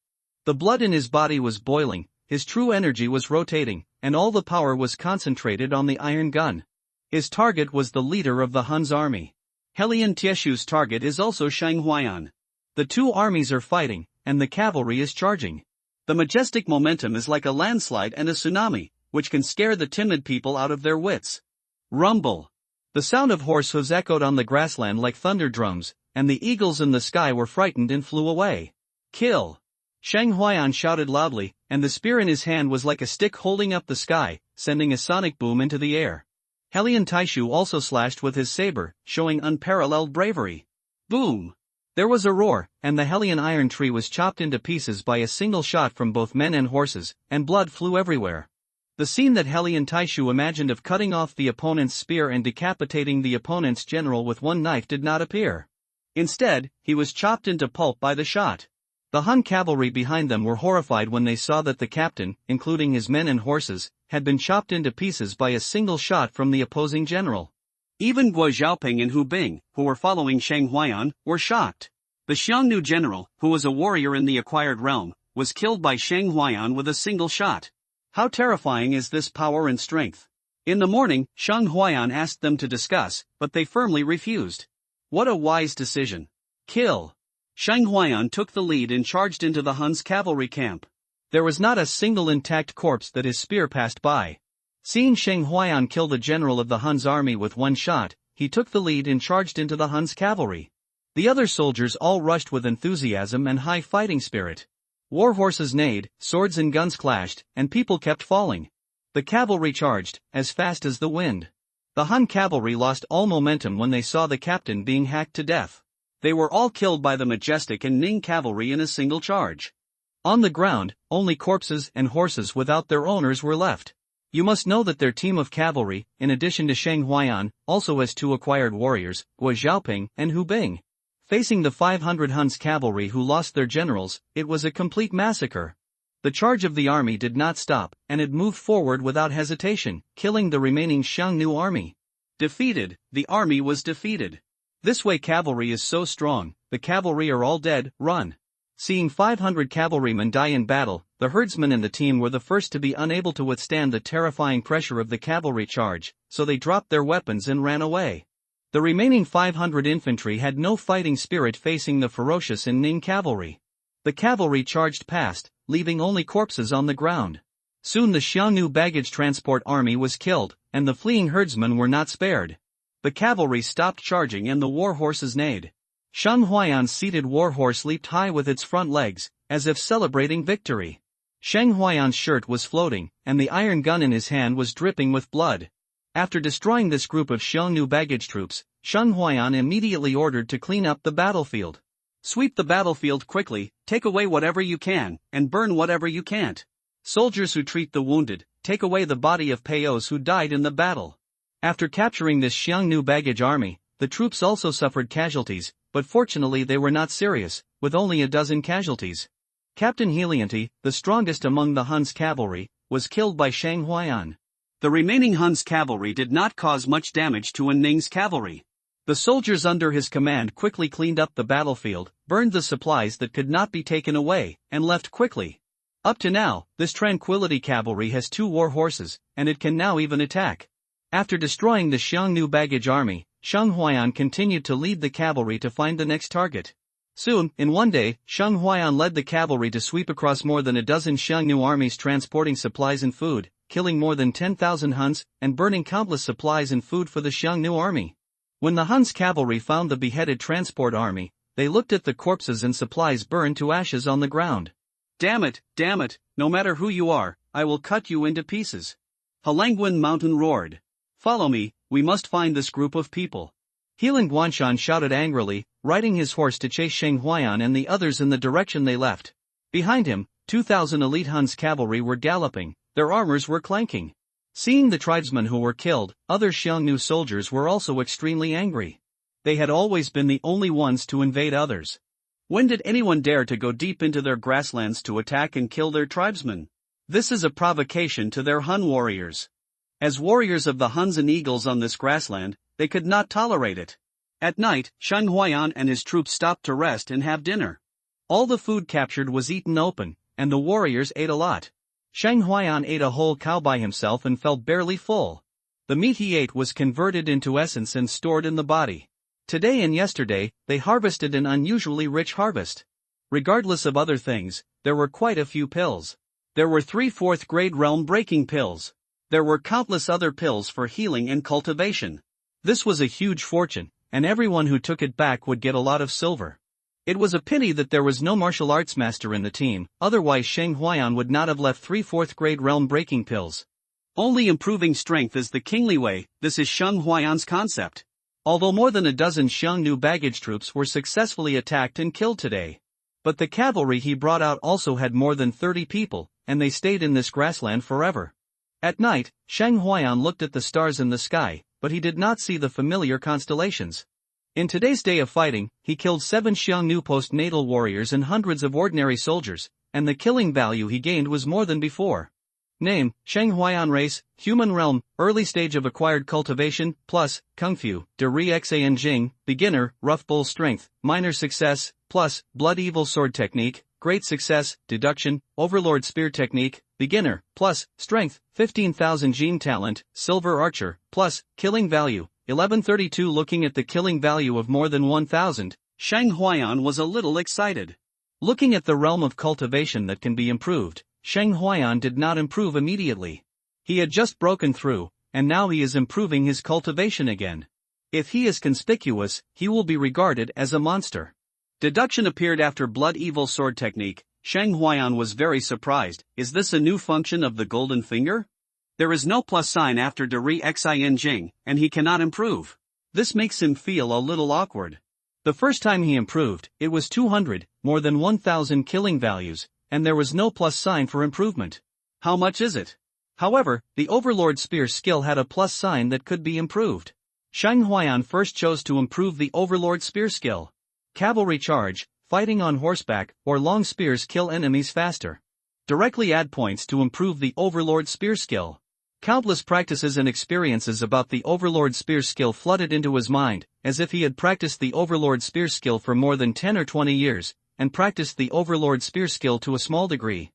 The blood in his body was boiling, his true energy was rotating, and all the power was concentrated on the iron gun. His target was the leader of the Hun's army. Helian Taishu's target is also Shang Huaiyan. The two armies are fighting, and the cavalry is charging. The majestic momentum is like a landslide and a tsunami, which can scare the timid people out of their wits. Rumble! The sound of horse hooves echoed on the grassland like thunder drums, and the eagles in the sky were frightened and flew away. Kill! Shang Huaiyan shouted loudly, and the spear in his hand was like a stick holding up the sky, sending a sonic boom into the air. Helian Taishu also slashed with his saber, showing unparalleled bravery. Boom! There was a roar, and the Helian iron tree was chopped into pieces by a single shot from both men and horses, and blood flew everywhere. The scene that Helian Taishu imagined of cutting off the opponent's spear and decapitating the opponent's general with one knife did not appear. Instead, he was chopped into pulp by the shot. The Hun cavalry behind them were horrified when they saw that the captain, including his men and horses, had been chopped into pieces by a single shot from the opposing general. Even Guo Xiaoping and Hu Bing, who were following Shang Huaiyan, were shocked. The Xiongnu general, who was a warrior in the acquired realm, was killed by Shang Huaiyan with a single shot. How terrifying is this power and strength? In the morning, Shang Huaiyan asked them to discuss, but they firmly refused. What a wise decision. Kill! Shang Huaiyan took the lead and charged into the Hun's cavalry camp. There was not a single intact corpse that his spear passed by. Seeing Shang Huaiyan kill the general of the Hun's army with one shot, he took the lead and charged into the Hun's cavalry. The other soldiers all rushed with enthusiasm and high fighting spirit. War horses neighed, swords and guns clashed, and people kept falling. The cavalry charged, as fast as the wind. The Hun cavalry lost all momentum when they saw the captain being hacked to death. They were all killed by the majestic and Ning cavalry in a single charge. On the ground, only corpses and horses without their owners were left. You must know that their team of cavalry, in addition to Shang Huaiyan, also has two acquired warriors, Guo Xiaoping and Hu Bing. Facing the 500 Hun's cavalry who lost their generals, it was a complete massacre. The charge of the army did not stop, and it moved forward without hesitation, killing the remaining Xiongnu army. Defeated, the army was defeated. This way cavalry is so strong, the cavalry are all dead, run. Seeing 500 cavalrymen die in battle, the herdsmen in the team were the first to be unable to withstand the terrifying pressure of the cavalry charge, so they dropped their weapons and ran away. The remaining 500 infantry had no fighting spirit facing the ferocious Ning cavalry. The cavalry charged past, leaving only corpses on the ground. Soon the Xiongnu baggage transport army was killed, and the fleeing herdsmen were not spared. The cavalry stopped charging and the war horses neighed. Sheng Huayan's seated war horse leaped high with its front legs, as if celebrating victory. Sheng Huayan's shirt was floating, and the iron gun in his hand was dripping with blood. After destroying this group of Xiongnu baggage troops, Sheng Huayan immediately ordered to clean up the battlefield. Sweep the battlefield quickly, take away whatever you can, and burn whatever you can't. Soldiers who treat the wounded, take away the body of Peos who died in the battle. After capturing this Xiongnu baggage army, the troops also suffered casualties, but fortunately they were not serious, with only a dozen casualties. Captain Helianti, the strongest among the Hun's cavalry, was killed by Sheng Huayan. The remaining Hun's cavalry did not cause much damage to Ning's cavalry. The soldiers under his command quickly cleaned up the battlefield, burned the supplies that could not be taken away, and left quickly. Up to now, this Tranquility cavalry has 2 war horses, and it can now even attack. After destroying the Xiongnu baggage army, Sheng Huayan continued to lead the cavalry to find the next target. Soon, in one day, Sheng Huayan led the cavalry to sweep across more than a dozen Xiongnu armies transporting supplies and food, killing more than 10,000 Huns, and burning countless supplies and food for the Xiongnu army. When the Hun's cavalry found the beheaded transport army, they looked at the corpses and supplies burned to ashes on the ground. Damn it, no matter who you are, I will cut you into pieces. Halangwen Mountain roared. Follow me, we must find this group of people. Healing Guanshan shouted angrily, riding his horse to chase Sheng Huayan and the others in the direction they left. Behind him, 2,000 elite Hun's cavalry were galloping, their armors were clanking. Seeing the tribesmen who were killed, other Xiongnu soldiers were also extremely angry. They had always been the only ones to invade others. When did anyone dare to go deep into their grasslands to attack and kill their tribesmen? This is a provocation to their Hun warriors. As warriors of the Huns and Eagles on this grassland, they could not tolerate it. At night, Sheng Huayan and his troops stopped to rest and have dinner. All the food captured was eaten open, and the warriors ate a lot. Sheng Huayan ate a whole cow by himself and felt barely full. The meat he ate was converted into essence and stored in the body. Today and yesterday, they harvested an unusually rich harvest. Regardless of other things, there were quite a few pills. There were 3 4th-grade realm-breaking pills. There were countless other pills for healing and cultivation. This was a huge fortune, and everyone who took it back would get a lot of silver. It was a pity that there was no martial arts master in the team, otherwise Sheng Huayan would not have left 3 4th-grade realm-breaking pills. Only improving strength is the kingly way, this is Sheng Huayan's concept. Although more than a dozen Xiongnu baggage troops were successfully attacked and killed today. But the cavalry he brought out also had more than 30 people, and they stayed in this grassland forever. At night, Sheng Huayan looked at the stars in the sky, but he did not see the familiar constellations. In today's day of fighting, he killed 7 Xiongnu postnatal warriors and hundreds of ordinary soldiers, and the killing value he gained was more than before. Name, Sheng Huayan race, human realm, early stage of acquired cultivation, plus, Kung Fu, De Ri Xan Jing, beginner, rough bull strength, minor success, plus, blood evil sword technique, great success, deduction, overlord spear technique, beginner, plus, strength, 15,000 gene talent, silver archer, plus, killing value, 1132. Looking at the killing value of more than 1,000, Sheng Huayan was a little excited. Looking at the realm of cultivation that can be improved, Sheng Huayan did not improve immediately. He had just broken through, and now he is improving his cultivation again. If he is conspicuous, he will be regarded as a monster. Deduction appeared after blood evil sword technique. Sheng Huayan was very surprised. Is this a new function of the golden finger? There is no plus sign after De Ri Xin Jing, and he cannot improve. This makes him feel a little awkward. The first time he improved, it was 200, more than 1,000 killing values, and there was no plus sign for improvement. How much is it? However, the Overlord Spear skill had a plus sign that could be improved. Sheng Huayan first chose to improve the Overlord Spear skill. Cavalry charge, fighting on horseback, or long spears kill enemies faster. Directly add points to improve the Overlord Spear skill. Countless practices and experiences about the Overlord Spear skill flooded into his mind, as if he had practiced the Overlord Spear skill for more than 10 or 20 years, and practiced the Overlord Spear skill to a small degree.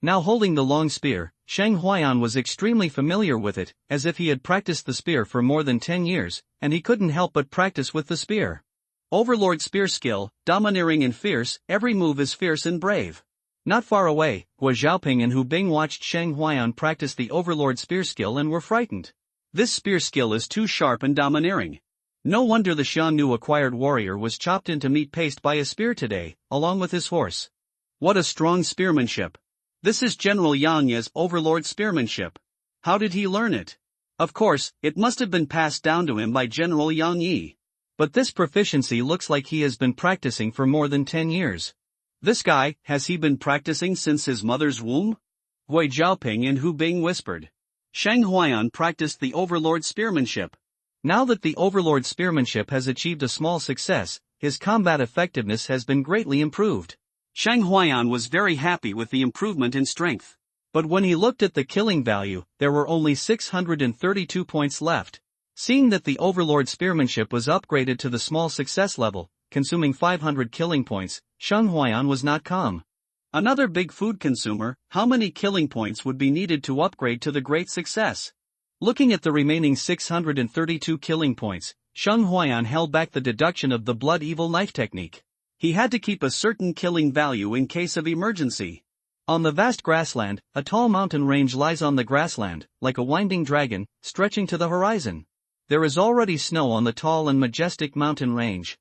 Now holding the long spear, Shang Huayan was extremely familiar with it, as if he had practiced the spear for more than 10 years, and he couldn't help but practice with the spear. Overlord spear skill, domineering and fierce, every move is fierce and brave. Not far away, Guo Xiaoping and Hu Bing watched Shang Huayan practice the Overlord spear skill and were frightened. This spear skill is too sharp and domineering. No wonder the Xiangnu acquired warrior was chopped into meat paste by a spear today, along with his horse. What a strong spearmanship! This is General Yang Ye's Overlord spearmanship. How did he learn it? Of course, it must have been passed down to him by General Yang Yi. But this proficiency looks like he has been practicing for more than 10 years. This guy, has he been practicing since his mother's womb? Gui Zhaoping and Hu Bing whispered. Shang Huayan practiced the Overlord spearmanship. Now that the Overlord spearmanship has achieved a small success, his combat effectiveness has been greatly improved. Shang Huayan was very happy with the improvement in strength. But when he looked at the killing value, there were only 632 points left. Seeing that the Overlord spearmanship was upgraded to the small success level, consuming 500 killing points, Shang Huayan was not calm. Another big food consumer, how many killing points would be needed to upgrade to the great success? Looking at the remaining 632 killing points, Shang Huayan held back the deduction of the blood evil knife technique. He had to keep a certain killing value in case of emergency. On the vast grassland, a tall mountain range lies on the grassland, like a winding dragon, stretching to the horizon. There is already snow on the tall and majestic mountain range.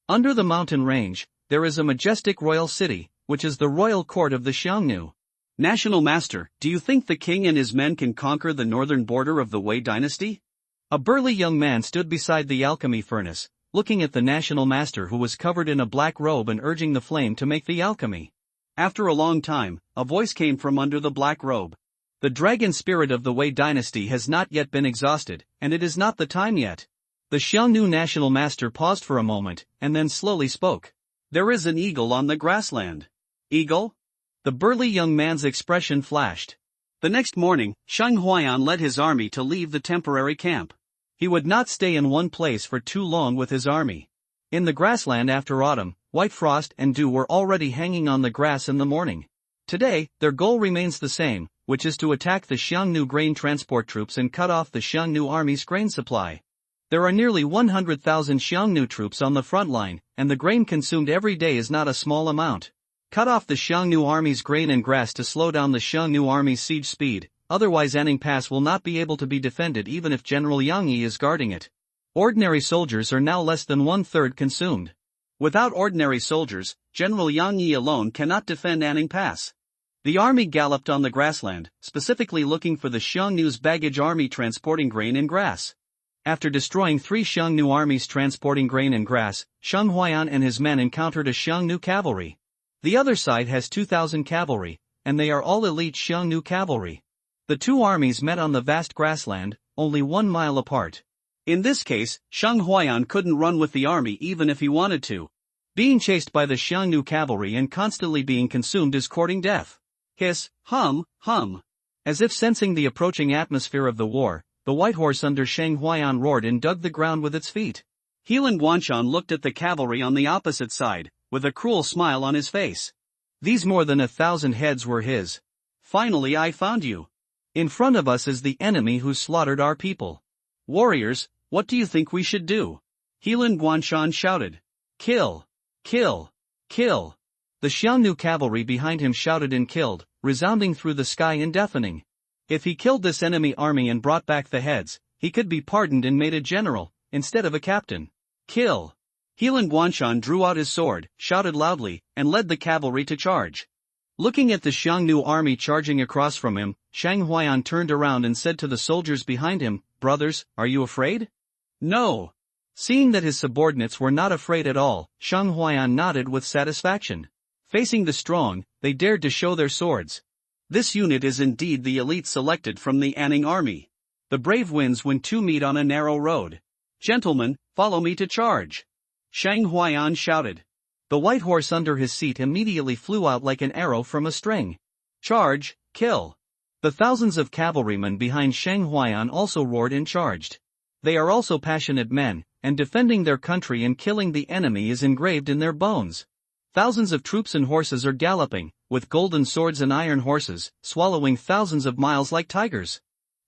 Under the mountain range, there is a majestic royal city, which is the royal court of the Xiongnu. National Master, do you think the king and his men can conquer the northern border of the Wei dynasty? A burly young man stood beside the alchemy furnace, looking at the National Master who was covered in a black robe and urging the flame to make the alchemy. After a long time, a voice came from under the black robe. The dragon spirit of the Wei dynasty has not yet been exhausted, and it is not the time yet. The Xiongnu National Master paused for a moment, and then slowly spoke. There is an eagle on the grassland. Eagle? The burly young man's expression flashed. The next morning, Shang Huayan led his army to leave the temporary camp. He would not stay in one place for too long with his army. In the grassland after autumn, white frost and dew were already hanging on the grass in the morning. Today, their goal remains the same, which is to attack the Xiongnu grain transport troops and cut off the Xiongnu army's grain supply. There are nearly 100,000 Xiongnu troops on the front line, and the grain consumed every day is not a small amount. Cut off the Xiongnu army's grain and grass to slow down the Xiongnu army's siege speed, otherwise Anning Pass will not be able to be defended even if General Yang Yi is guarding it. Ordinary soldiers are now less than one-third consumed. Without ordinary soldiers, General Yang Yi alone cannot defend Anning Pass. The army galloped on the grassland, specifically looking for the Xiongnu's baggage army transporting grain and grass. After destroying 3 Xiongnu armies transporting grain and grass, Shang Huayan and his men encountered a Xiongnu cavalry. The other side has 2,000 cavalry, and they are all elite Xiongnu cavalry. The two armies met on the vast grassland, only 1 mile apart. In this case, Shang Huayan couldn't run with the army even if he wanted to. Being chased by the Xiongnu cavalry and constantly being consumed is courting death. Hiss, hum, hum. As if sensing the approaching atmosphere of the war, the white horse under Shang Huayan roared and dug the ground with its feet. Heelan Guanshan looked at the cavalry on the opposite side, with a cruel smile on his face. These more than 1,000 heads were his. Finally I found you. In front of us is the enemy who slaughtered our people. Warriors, what do you think we should do? Heelan Guanshan shouted. Kill! Kill! Kill! The Xiongnu cavalry behind him shouted and killed, resounding through the sky and deafening. If he killed this enemy army and brought back the heads, he could be pardoned and made a general, instead of a captain. Kill! Heelan Guanshan drew out his sword, shouted loudly, and led the cavalry to charge. Looking at the Xiongnu army charging across from him, Shang Huayan turned around and said to the soldiers behind him, Brothers, are you afraid? No. Seeing that his subordinates were not afraid at all, Shang Huayan nodded with satisfaction. Facing the strong, they dared to show their swords. This unit is indeed the elite selected from the Anning army. The brave wins when two meet on a narrow road. Gentlemen, follow me to charge. Shang Huayan shouted. The white horse under his seat immediately flew out like an arrow from a string. Charge, kill. The thousands of cavalrymen behind Shang Huayan also roared and charged. They are also passionate men, and defending their country and killing the enemy is engraved in their bones. Thousands of troops and horses are galloping, with golden swords and iron horses, swallowing thousands of miles like tigers.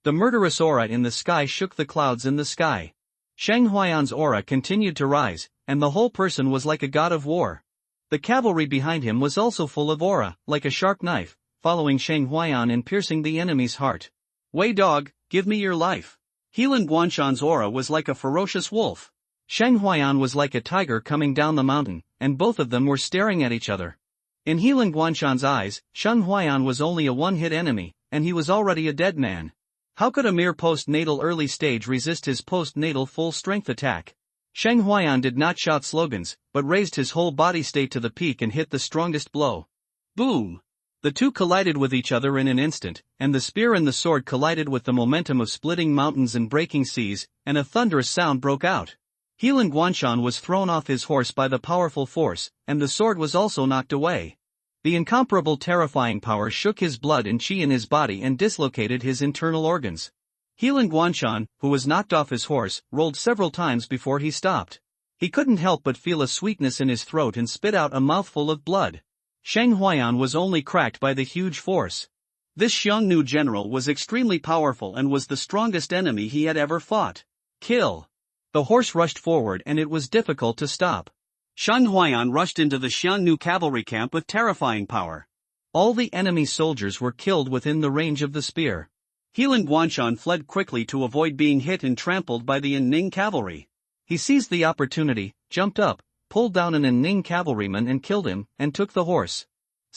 The murderous aura in the sky shook the clouds in the sky. Shang Huayan's aura continued to rise, and the whole person was like a god of war. The cavalry behind him was also full of aura, like a sharp knife, following Shang Huayan and piercing the enemy's heart. Wei dog, give me your life. Healan Guanshan's aura was like a ferocious wolf. Shang Huayan was like a tiger coming down the mountain, and both of them were staring at each other. In Healan Guanshan's eyes, Shang Huayan was only a one-hit enemy, and he was already a dead man. How could a mere post-natal early stage resist his post-natal full-strength attack? Shang Huayan did not shout slogans, but raised his whole body state to the peak and hit the strongest blow. Boom! The two collided with each other in an instant, and the spear and the sword collided with the momentum of splitting mountains and breaking seas, and a thunderous sound broke out. Healan Guanshan was thrown off his horse by the powerful force, and the sword was also knocked away. The incomparable terrifying power shook his blood and chi in his body and dislocated his internal organs. Healan Guanshan, who was knocked off his horse, rolled several times before he stopped. He couldn't help but feel a sweetness in his throat and spit out a mouthful of blood. Shang Huayan was only cracked by the huge force. This Xiongnu general was extremely powerful and was the strongest enemy he had ever fought. Kill! The horse rushed forward and it was difficult to stop. Shang Huayan rushed into the Xiongnu cavalry camp with terrifying power. All the enemy soldiers were killed within the range of the spear. Healan Guanshan fled quickly to avoid being hit and trampled by the Ning cavalry. He seized the opportunity, jumped up, pulled down an Ning cavalryman and killed him, and took the horse.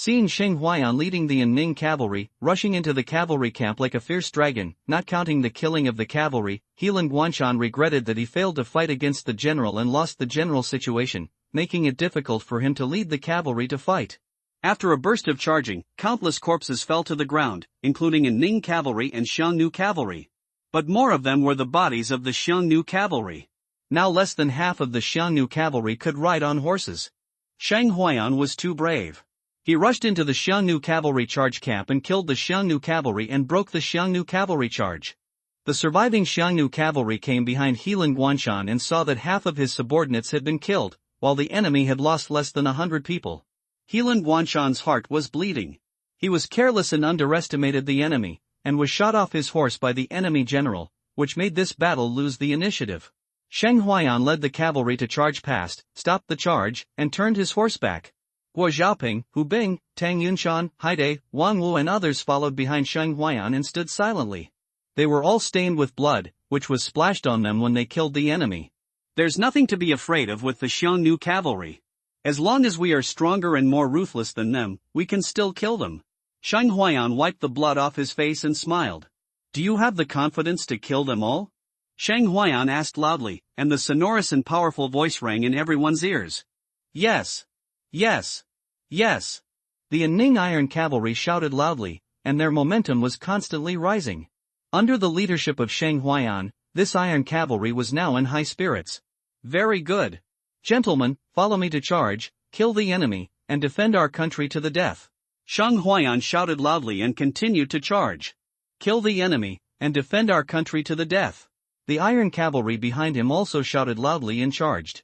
Seeing Shang Huayan leading the Ning cavalry, rushing into the cavalry camp like a fierce dragon, not counting the killing of the cavalry, Healan Guanshan regretted that he failed to fight against the general and lost the general situation, making it difficult for him to lead the cavalry to fight. After a burst of charging, countless corpses fell to the ground, including Ning cavalry and Xiongnu cavalry. But more of them were the bodies of the Xiongnu cavalry. Now less than half of the Xiongnu cavalry could ride on horses. Shang Huayan was too brave. He rushed into the Xiongnu cavalry charge camp and killed the Xiongnu cavalry and broke the Xiongnu cavalry charge. The surviving Xiongnu cavalry came behind Healan Guanshan and saw that half of his subordinates had been killed, while the enemy had lost less than 100 people. Healan Guanshan's heart was bleeding. He was careless and underestimated the enemy, and was shot off his horse by the enemy general, which made this battle lose the initiative. Shang Huayan led the cavalry to charge past, stopped the charge, and turned his horse back. Guo Xiaoping, Hu Bing, Tang Yunshan, Haide, Wang Wu and others followed behind Shang Huayan and stood silently. They were all stained with blood, which was splashed on them when they killed the enemy. There's nothing to be afraid of with the Xiongnu cavalry. As long as we are stronger and more ruthless than them, we can still kill them. Shang Huayan wiped the blood off his face and smiled. Do you have the confidence to kill them all? Shang Huayan asked loudly, and the sonorous and powerful voice rang in everyone's ears. Yes. Yes. Yes. The Ning Iron Cavalry shouted loudly, and their momentum was constantly rising. Under the leadership of Shang Huayan, this Iron Cavalry was now in high spirits. Very good. Gentlemen, follow me to charge, kill the enemy, and defend our country to the death. Shang Huayan shouted loudly and continued to charge. Kill the enemy, and defend our country to the death. The Iron Cavalry behind him also shouted loudly and charged.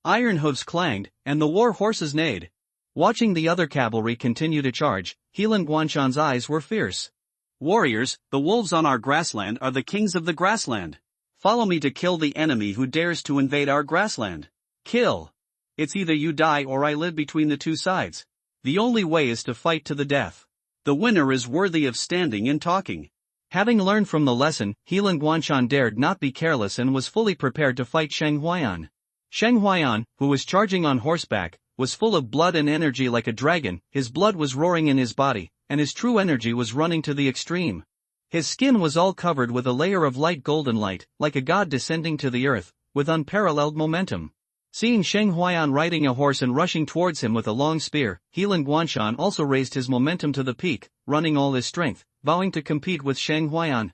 Iron hooves clanged, and the war horses neighed. Watching the other cavalry continue to charge, Healan Guanshan's eyes were fierce. Warriors, the wolves on our grassland are the kings of the grassland. Follow me to kill the enemy who dares to invade our grassland. Kill. It's either you die or I live between the two sides. The only way is to fight to the death. The winner is worthy of standing and talking. Having learned from the lesson, Healan Guanshan dared not be careless and was fully prepared to fight Shang Huayan. Shang Huayan, who was charging on horseback, was full of blood and energy like a dragon. His blood was roaring in his body, and his true energy was running to the extreme. His skin was all covered with a layer of light golden light, like a god descending to the earth, with unparalleled momentum. Seeing Shang Huayan riding a horse and rushing towards him with a long spear, Healan Guanshan also raised his momentum to the peak, running all his strength, vowing to compete with Shang Huayan.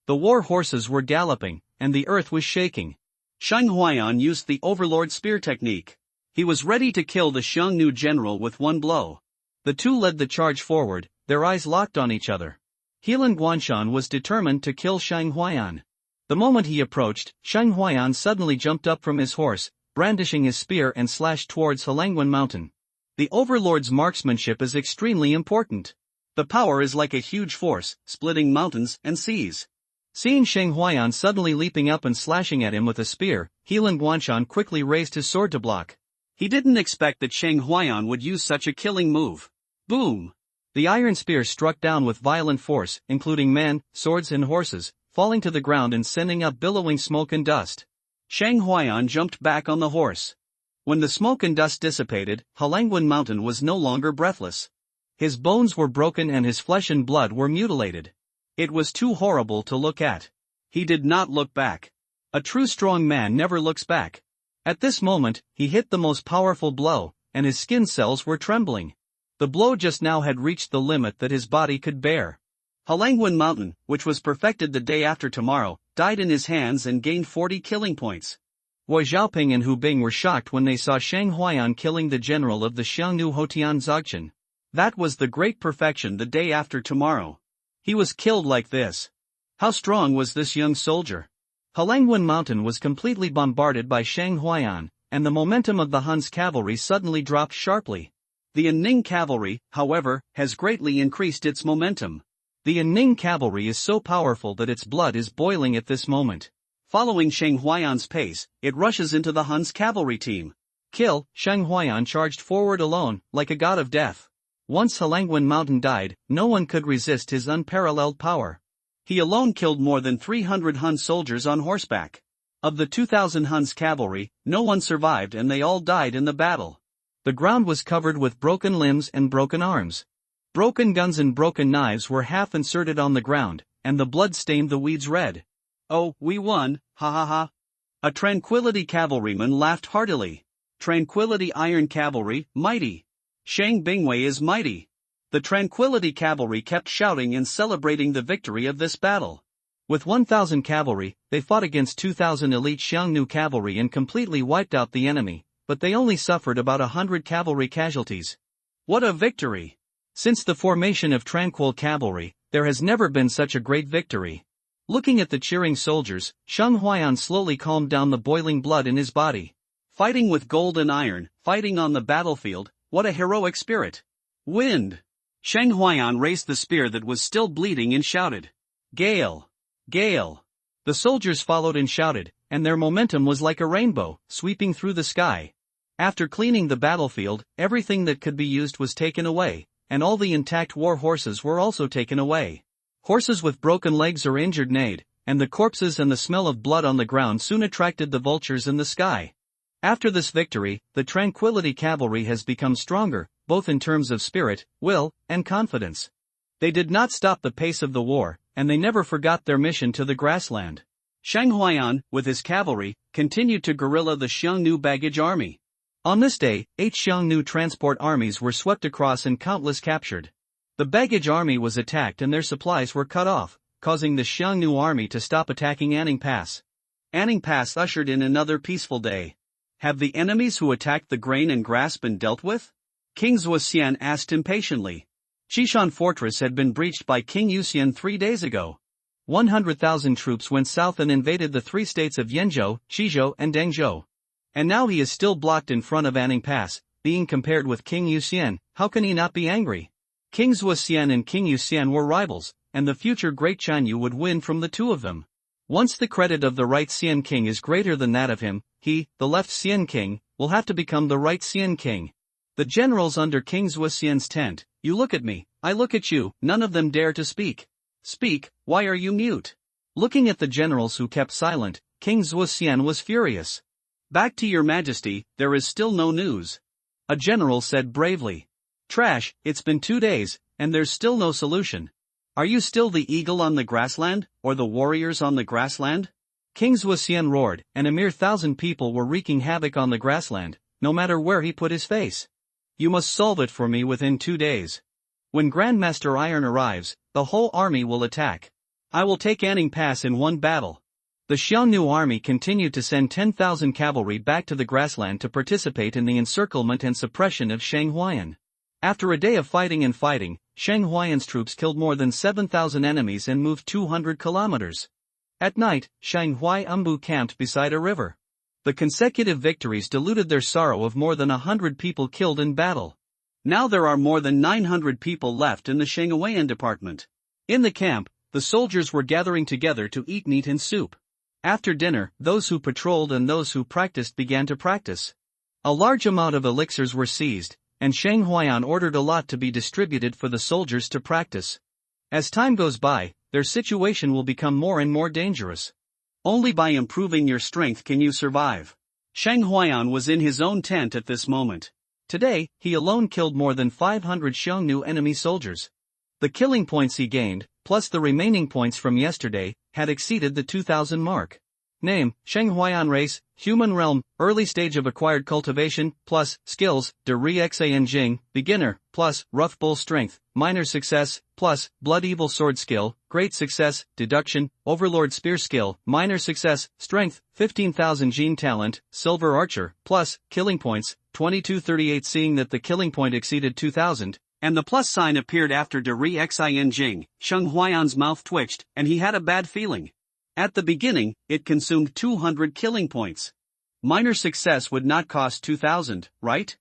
The war horses were galloping, and the earth was shaking. Shang Huayan used the Overlord Spear technique. He was ready to kill the Xiongnu general with one blow. The two led the charge forward, their eyes locked on each other. Healan Guanshan was determined to kill Shang Huayan. The moment he approached, Shang Huayan suddenly jumped up from his horse, brandishing his spear and slashed towards Halangwan Mountain. The overlord's marksmanship is extremely important. The power is like a huge force, splitting mountains and seas. Seeing Shang Huayan suddenly leaping up and slashing at him with a spear, Helan Guanshan quickly raised his sword to block. He didn't expect that Shang Huayan would use such a killing move. Boom! The iron spear struck down with violent force, including men, swords and horses, falling to the ground and sending up billowing smoke and dust. Shang Huayan jumped back on the horse. When the smoke and dust dissipated, Halangwan Mountain was no longer breathless. His bones were broken and his flesh and blood were mutilated. It was too horrible to look at. He did not look back. A true strong man never looks back. At this moment, he hit the most powerful blow, and his skin cells were trembling. The blow just now had reached the limit that his body could bear. Halangwan Mountain, which was perfected the day after tomorrow, died in his hands and gained 40 killing points. Wei Xiaoping and Hu Bing were shocked when they saw Shang Huayan killing the general of the Xiongnu Hotian Dzogchen. That was the great perfection the day after tomorrow. He was killed like this. How strong was this young soldier? Halangwan Mountain was completely bombarded by Shang Huayan, and the momentum of the Hun's cavalry suddenly dropped sharply. The Anning cavalry, however, has greatly increased its momentum. The Anning cavalry is so powerful that its blood is boiling at this moment. Following Shang Huayan's pace, it rushes into the Hun's cavalry team. Kill! Shang Huayan charged forward alone, like a god of death. Once Halangwan Mountain died, no one could resist his unparalleled power. He alone killed more than 300 Hun soldiers on horseback. Of the 2,000 Hun's cavalry, no one survived and they all died in the battle. The ground was covered with broken limbs and broken arms. Broken guns and broken knives were half inserted on the ground, and the blood stained the weeds red. Oh, we won, ha ha ha. A Tranquility cavalryman laughed heartily. Tranquility Iron Cavalry, mighty. Shang Bingwei is mighty. The Tranquility cavalry kept shouting and celebrating the victory of this battle. With 1,000 cavalry, they fought against 2,000 elite Xiongnu cavalry and completely wiped out the enemy, but they only suffered about 100 cavalry casualties. What a victory! Since the formation of Tranquil cavalry, there has never been such a great victory. Looking at the cheering soldiers, Shang Huayan slowly calmed down the boiling blood in his body. Fighting with gold and iron, fighting on the battlefield, what a heroic spirit! Wind! Shang Huayan raised the spear that was still bleeding and shouted, "Gale! Gale!" The soldiers followed and shouted, and their momentum was like a rainbow, sweeping through the sky. After cleaning the battlefield, everything that could be used was taken away, and all the intact war horses were also taken away. Horses with broken legs or injured neighed, and the corpses and the smell of blood on the ground soon attracted the vultures in the sky. After this victory, the Tranquility cavalry has become stronger, both in terms of spirit, will, and confidence. They did not stop the pace of the war, and they never forgot their mission to the grassland. Shang Huayan, with his cavalry, continued to guerrilla the Xiongnu baggage army. On this day, 8 Xiongnu transport armies were swept across and countless captured. The baggage army was attacked and their supplies were cut off, causing the Xiongnu army to stop attacking Anning Pass. Anning Pass ushered in another peaceful day. Have the enemies who attacked the grain and grass been dealt with? King Zuoxian asked impatiently. Qishan Fortress had been breached by King Yuxian 3 days ago. 100,000 troops went south and invaded the 3 states of Yenzhou, Shizhou and Dengzhou. And now he is still blocked in front of Anning Pass, being compared with King Yuxian. How can he not be angry? King Zuoxian and King Yuxian were rivals, and the future great Chanyu would win from the two of them. Once the credit of the right Xian king is greater than that of him, he, the left Xian king, will have to become the right Xian king. The generals under King Zuoxian's tent, you look at me, I look at you, none of them dare to speak. Speak, why are you mute? Looking at the generals who kept silent, King Zuoxian was furious. Back to your majesty, there is still no news. A general said bravely. Trash, it's been 2 days, and there's still no solution. Are you still the eagle on the grassland, or the warriors on the grassland? King Zuoxian roared, and a mere 1,000 people were wreaking havoc on the grassland, no matter where he put his face. You must solve it for me within 2 days. When Grandmaster Iron arrives, the whole army will attack. I will take Anning Pass in one battle. The Xiongnu army continued to send 10,000 cavalry back to the grassland to participate in the encirclement and suppression of Shang Huayan. After a day of fighting, Shang Huayan's troops killed more than 7,000 enemies and moved 200 kilometers. At night, Shang Huai camped beside a river. The consecutive victories diluted their sorrow of more than 100 people killed in battle. Now there are more than 900 people left in the Shanghuayan department. In the camp, the soldiers were gathering together to eat meat and soup. After dinner, those who patrolled and those who practiced began to practice. A large amount of elixirs were seized, and Shanghuayan ordered a lot to be distributed for the soldiers to practice. As time goes by, their situation will become more and more dangerous. Only by improving your strength can you survive. Shanghuayan was in his own tent at this moment. Today, he alone killed more than 500 Xiongnu enemy soldiers. The killing points he gained, plus the remaining points from yesterday, had exceeded the 2000 mark. Name, Shanghuayan race, human realm, early stage of acquired cultivation, plus, skills, De Ri Xan Jing, beginner, plus, rough bull strength, minor success, plus, blood evil sword skill, great success, deduction, overlord spear skill, minor success, strength, 15,000 gene talent, silver archer, plus, killing points, 2238. Seeing that the killing point exceeded 2000, and the plus sign appeared after De Ri Xan Jing, Shanghuayan's mouth twitched, and he had a bad feeling. At the beginning, it consumed 200 killing points. Minor success would not cost 2000, right?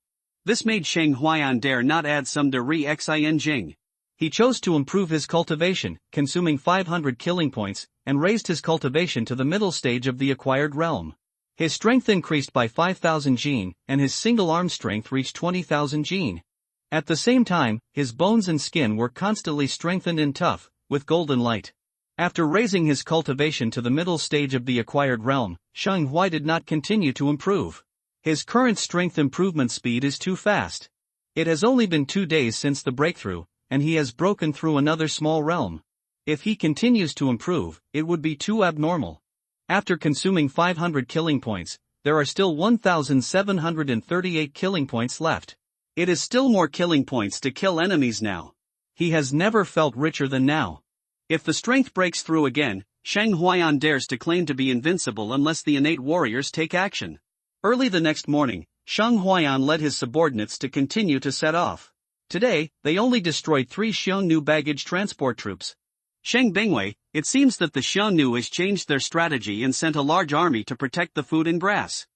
This made Shanghuayan dare not add some De Ri Xan Jing. He chose to improve his cultivation, consuming 500 killing points, and raised his cultivation to the middle stage of the acquired realm. His strength increased by 5,000 gene, and his single arm strength reached 20,000 gene. At the same time, his bones and skin were constantly strengthened and tough, with golden light. After raising his cultivation to the middle stage of the acquired realm, Shanghuai did not continue to improve. His current strength improvement speed is too fast. It has only been 2 days since the breakthrough, and he has broken through another small realm. If he continues to improve, it would be too abnormal. After consuming 500 killing points, there are still 1,738 killing points left. It is still more killing points to kill enemies now. He has never felt richer than now. If the strength breaks through again, Shanghuayan dares to claim to be invincible unless the innate warriors take action. Early the next morning, Shanghuayan led his subordinates to continue to set off. Today, they only destroyed 3 Xiongnu baggage transport troops. Sheng Bingwei, it seems that the Xiongnu has changed their strategy and sent a large army to protect the food and grass.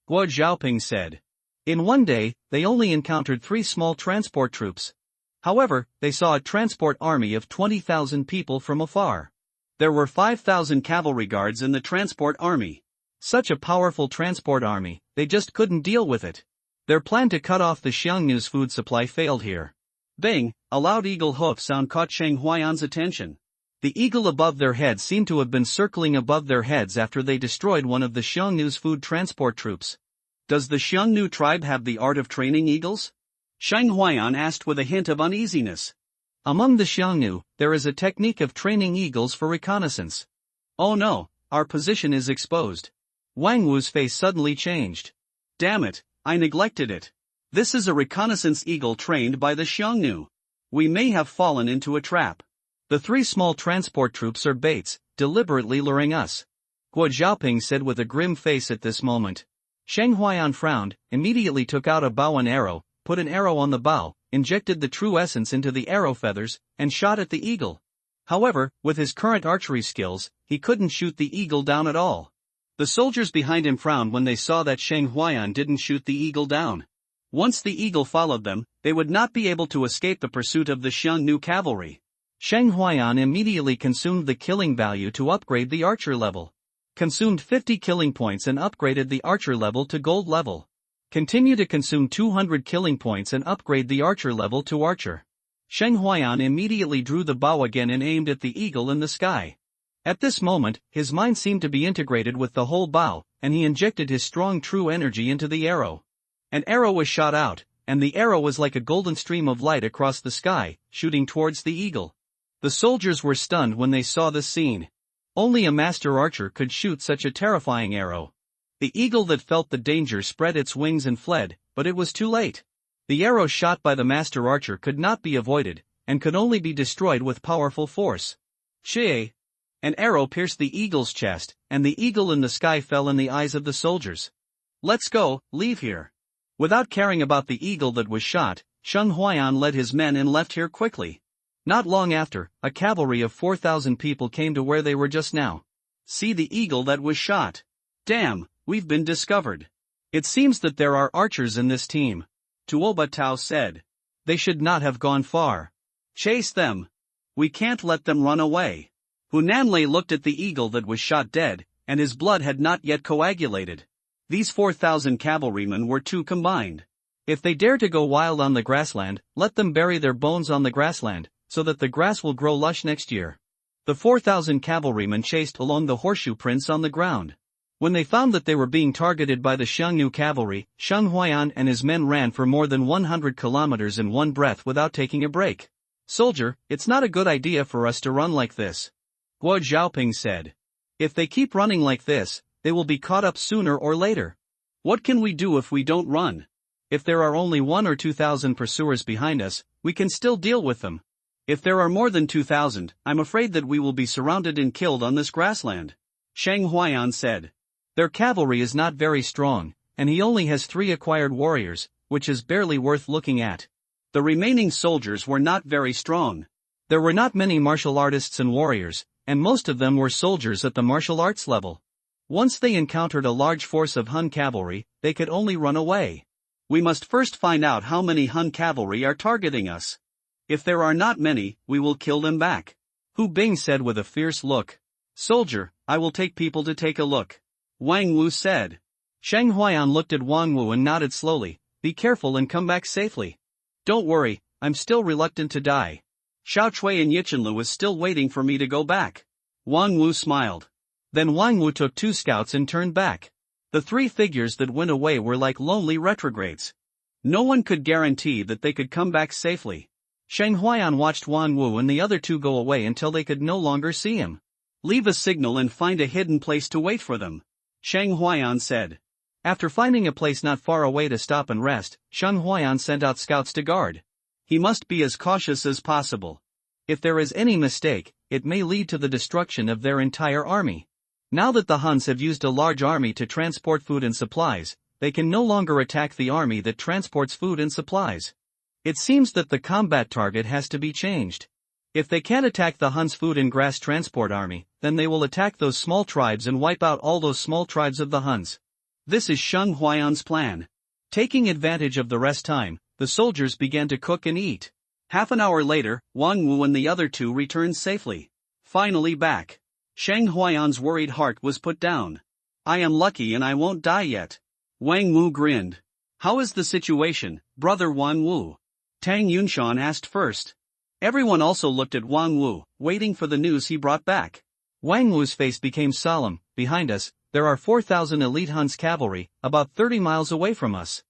Guo Xiaoping said. In one day, they only encountered 3 small transport troops. However, they saw a transport army of 20,000 people from afar. There were 5,000 cavalry guards in the transport army. Such a powerful transport army, they just couldn't deal with it. Their plan to cut off the Xiongnu's food supply failed here. Bang! A loud eagle hoof sound caught Shanghuayan's attention. The eagle above their heads seemed to have been circling above their heads after they destroyed one of the Xiongnu's food transport troops. Does the Xiongnu tribe have the art of training eagles? Shanghuayan asked with a hint of uneasiness. Among the Xiongnu, there is a technique of training eagles for reconnaissance. Oh no, our position is exposed. Wang Wu's face suddenly changed. Damn it, I neglected it. This is a reconnaissance eagle trained by the Xiongnu. We may have fallen into a trap. The 3 small transport troops are baits, deliberately luring us. Guo Xiaoping said with a grim face at this moment. Shanghuayan frowned, immediately took out a bow and arrow, put an arrow on the bow, injected the true essence into the arrow feathers, and shot at the eagle. However, with his current archery skills, he couldn't shoot the eagle down at all. The soldiers behind him frowned when they saw that Shanghuayan didn't shoot the eagle down. Once the eagle followed them, they would not be able to escape the pursuit of the Xiongnu cavalry. Shanghuayan immediately consumed the killing value to upgrade the archer level. Consumed 50 killing points and upgraded the archer level to gold level. Continue to consume 200 killing points and upgrade the archer level to archer. Shanghuayan immediately drew the bow again and aimed at the eagle in the sky. At this moment, his mind seemed to be integrated with the whole bow, and he injected his strong true energy into the arrow. An arrow was shot out, and the arrow was like a golden stream of light across the sky, shooting towards the eagle. The soldiers were stunned when they saw this scene. Only a master archer could shoot such a terrifying arrow. The eagle that felt the danger spread its wings and fled, but it was too late. The arrow shot by the master archer could not be avoided, and could only be destroyed with powerful force. Shie! An arrow pierced the eagle's chest, and the eagle in the sky fell in the eyes of the soldiers. Let's go, leave here. Without caring about the eagle that was shot, Shanghuayan led his men and left here quickly. Not long after, a cavalry of 4,000 people came to where they were just now. See the eagle that was shot. Damn! We've been discovered. It seems that there are archers in this team. Tuoba Tao said. They should not have gone far. Chase them. We can't let them run away. Hunanlei looked at the eagle that was shot dead, and his blood had not yet coagulated. These 4,000 cavalrymen were too combined. If they dare to go wild on the grassland, let them bury their bones on the grassland, so that the grass will grow lush next year. The 4,000 cavalrymen chased along the horseshoe prints on the ground. When they found that they were being targeted by the Xiongnu cavalry, Sheng Huaiyan and his men ran for more than 100 kilometers in one breath without taking a break. "Soldier, it's not a good idea for us to run like this," Guo Xiaoping said. "If they keep running like this, they will be caught up sooner or later. What can we do if we don't run? If there are only 1 or 2,000 pursuers behind us, we can still deal with them. If there are more than 2,000, I'm afraid that we will be surrounded and killed on this grassland," Sheng Huaiyan said. "Their cavalry is not very strong, and he only has 3 acquired warriors, which is barely worth looking at." The remaining soldiers were not very strong. There were not many martial artists and warriors, and most of them were soldiers at the martial arts level. Once they encountered a large force of Hun cavalry, they could only run away. "We must first find out how many Hun cavalry are targeting us. If there are not many, we will kill them back," Hu Bing said with a fierce look. "Soldier, I will take people to take a look," Wang Wu said. Sheng Huaiyan looked at Wang Wu and nodded slowly. "Be careful and come back safely." "Don't worry, I'm still reluctant to die. Xiao Chui and Yichenlu is still waiting for me to go back." Wang Wu smiled. Then Wang Wu took 2 scouts and turned back. The 3 figures that went away were like lonely retrogrades. No one could guarantee that they could come back safely. Sheng Huaiyan watched Wang Wu and the other 2 go away until they could no longer see him. "Leave a signal and find a hidden place to wait for them," Sheng Huaiyan said. After finding a place not far away to stop and rest, Sheng Huaiyan sent out scouts to guard. He must be as cautious as possible. If there is any mistake, it may lead to the destruction of their entire army. Now that the Huns have used a large army to transport food and supplies, they can no longer attack the army that transports food and supplies. It seems that the combat target has to be changed. If they can't attack the Huns' food and grass transport army, then they will attack those small tribes and wipe out all those small tribes of the Huns. This is Sheng Huaiyan's plan. Taking advantage of the rest time, the soldiers began to cook and eat. Half an hour later, Wang Wu and the other 2 returned safely. Finally back. Sheng Huaiyan's worried heart was put down. "I am lucky and I won't die yet." Wang Wu grinned. "How is the situation, brother Wang Wu?" Tang Yunshan asked first. Everyone also looked at Wang Wu, waiting for the news he brought back. Wang Wu's face became solemn. "Behind us, there are 4,000 elite Huns cavalry, about 30 miles away from us."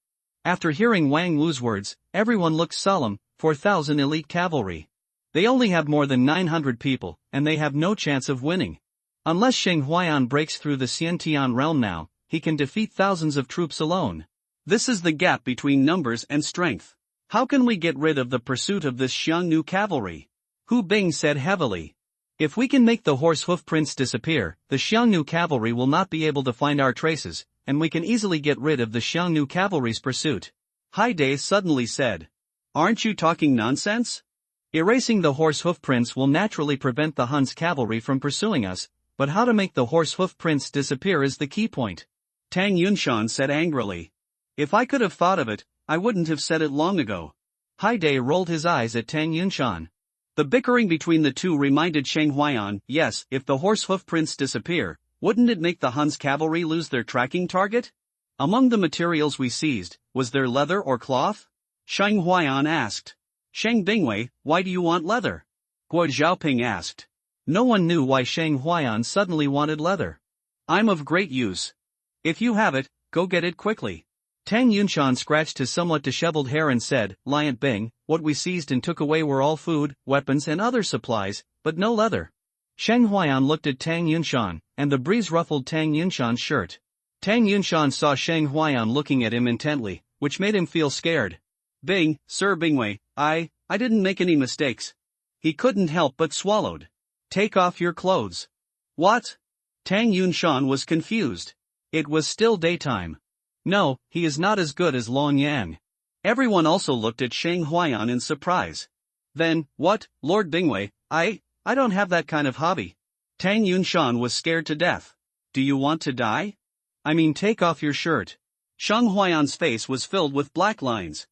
After hearing Wang Wu's words, everyone looked solemn. 4,000 elite cavalry. They only have more than 900 people, and they have no chance of winning. Unless Sheng Huaiyan breaks through the Xiantian realm now, he can defeat thousands of troops alone. This is the gap between numbers and strength. How can we get rid of the pursuit of this Xiongnu cavalry? Hu Bing said heavily. "If we can make the horse hoof prints disappear, the Xiongnu cavalry will not be able to find our traces, and we can easily get rid of the Xiongnu cavalry's pursuit," Haidai suddenly said. "Aren't you talking nonsense? Erasing the horse hoof prints will naturally prevent the Huns cavalry from pursuing us, but how to make the horse hoof prints disappear is the key point," Tang Yunshan said angrily. "If I could have thought of it, I wouldn't have said it long ago." Haidai rolled his eyes at Tang Yunshan. The bickering between the 2 reminded Sheng Huaiyan, yes, if the horse hoof prints disappear, wouldn't it make the Huns cavalry lose their tracking target? "Among the materials we seized, was there leather or cloth?" Sheng Huaiyan asked. "Sheng Bingwei, why do you want leather?" Guo Xiaoping asked. No one knew why Sheng Huaiyan suddenly wanted leather. "I'm of great use. If you have it, go get it quickly." Tang Yunshan scratched his somewhat disheveled hair and said, "Lion Bing, what we seized and took away were all food, weapons and other supplies, but no leather." Sheng Huaiyan looked at Tang Yunshan, and the breeze ruffled Tang Yunshan's shirt. Tang Yunshan saw Sheng Huaiyan looking at him intently, which made him feel scared. "Bing, Sir Bingwei, I didn't make any mistakes." He couldn't help but swallowed. "Take off your clothes." "What?" Tang Yunshan was confused. It was still daytime. "No, he is not as good as Long Yang." Everyone also looked at Sheng Huaiyan in surprise. "Then, what, Lord Bingwei, I don't have that kind of hobby." Tang Yunshan was scared to death. "Do you want to die?" "I mean take off your shirt." Sheng Huaiyan's face was filled with black lines.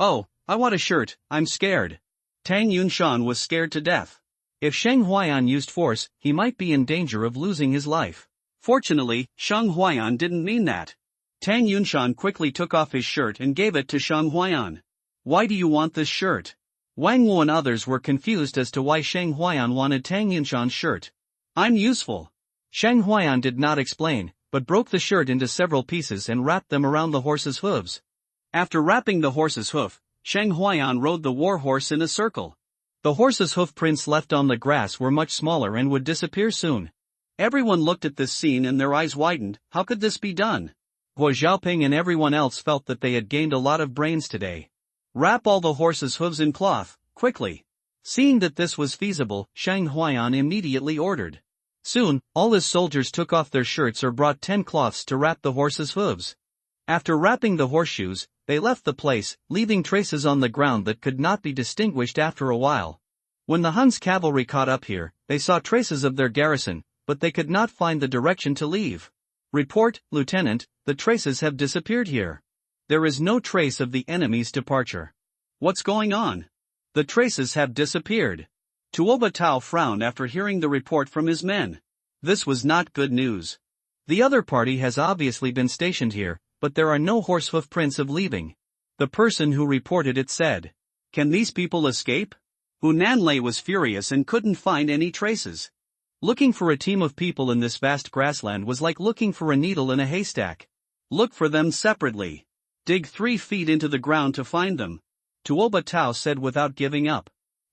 "Oh, I want a shirt, I'm scared. Tang Yunshan was scared to death. If Sheng Huayan used force, he might be in danger of losing his life. Fortunately, Sheng Huayan didn't mean that. Tang Yunshan quickly took off his shirt and gave it to Sheng Huayan. Why do you want this shirt? Wang Wu and others were confused as to why Sheng Huayan wanted Tang Yunshan's shirt. I'm useful. Sheng Huayan did not explain, but broke the shirt into several pieces and wrapped them around the horse's hooves. After wrapping the horse's hoof, Sheng Huayan rode the war horse in a circle. The horse's hoof prints left on the grass were much smaller and would disappear soon. Everyone looked at this scene and their eyes widened. How could this be done? Guo Xiaoping and everyone else felt that they had gained a lot of brains today. Wrap all the horse's hooves in cloth, quickly. Seeing that this was feasible, Sheng Huayan immediately ordered. Soon, all his soldiers took off their shirts or brought 10 cloths to wrap the horse's hooves. After wrapping the horseshoes, they left the place, leaving traces on the ground that could not be distinguished after a while. When the Hun's cavalry caught up here, they saw traces of their garrison, but they could not find the direction to leave. Report, Lieutenant, the traces have disappeared here. There is no trace of the enemy's departure. What's going on? The traces have disappeared. Tuoba Tao frowned after hearing the report from his men. This was not good news. The other party has obviously been stationed here, but there are no horsehoof prints of leaving. The person who reported it said. Can these people escape? Hu Nanlei was furious and couldn't find any traces. Looking for a team of people in this vast grassland was like looking for a needle in a haystack. Look for them separately. Dig 3 feet into the ground to find them. Tuoba Tao said without giving up.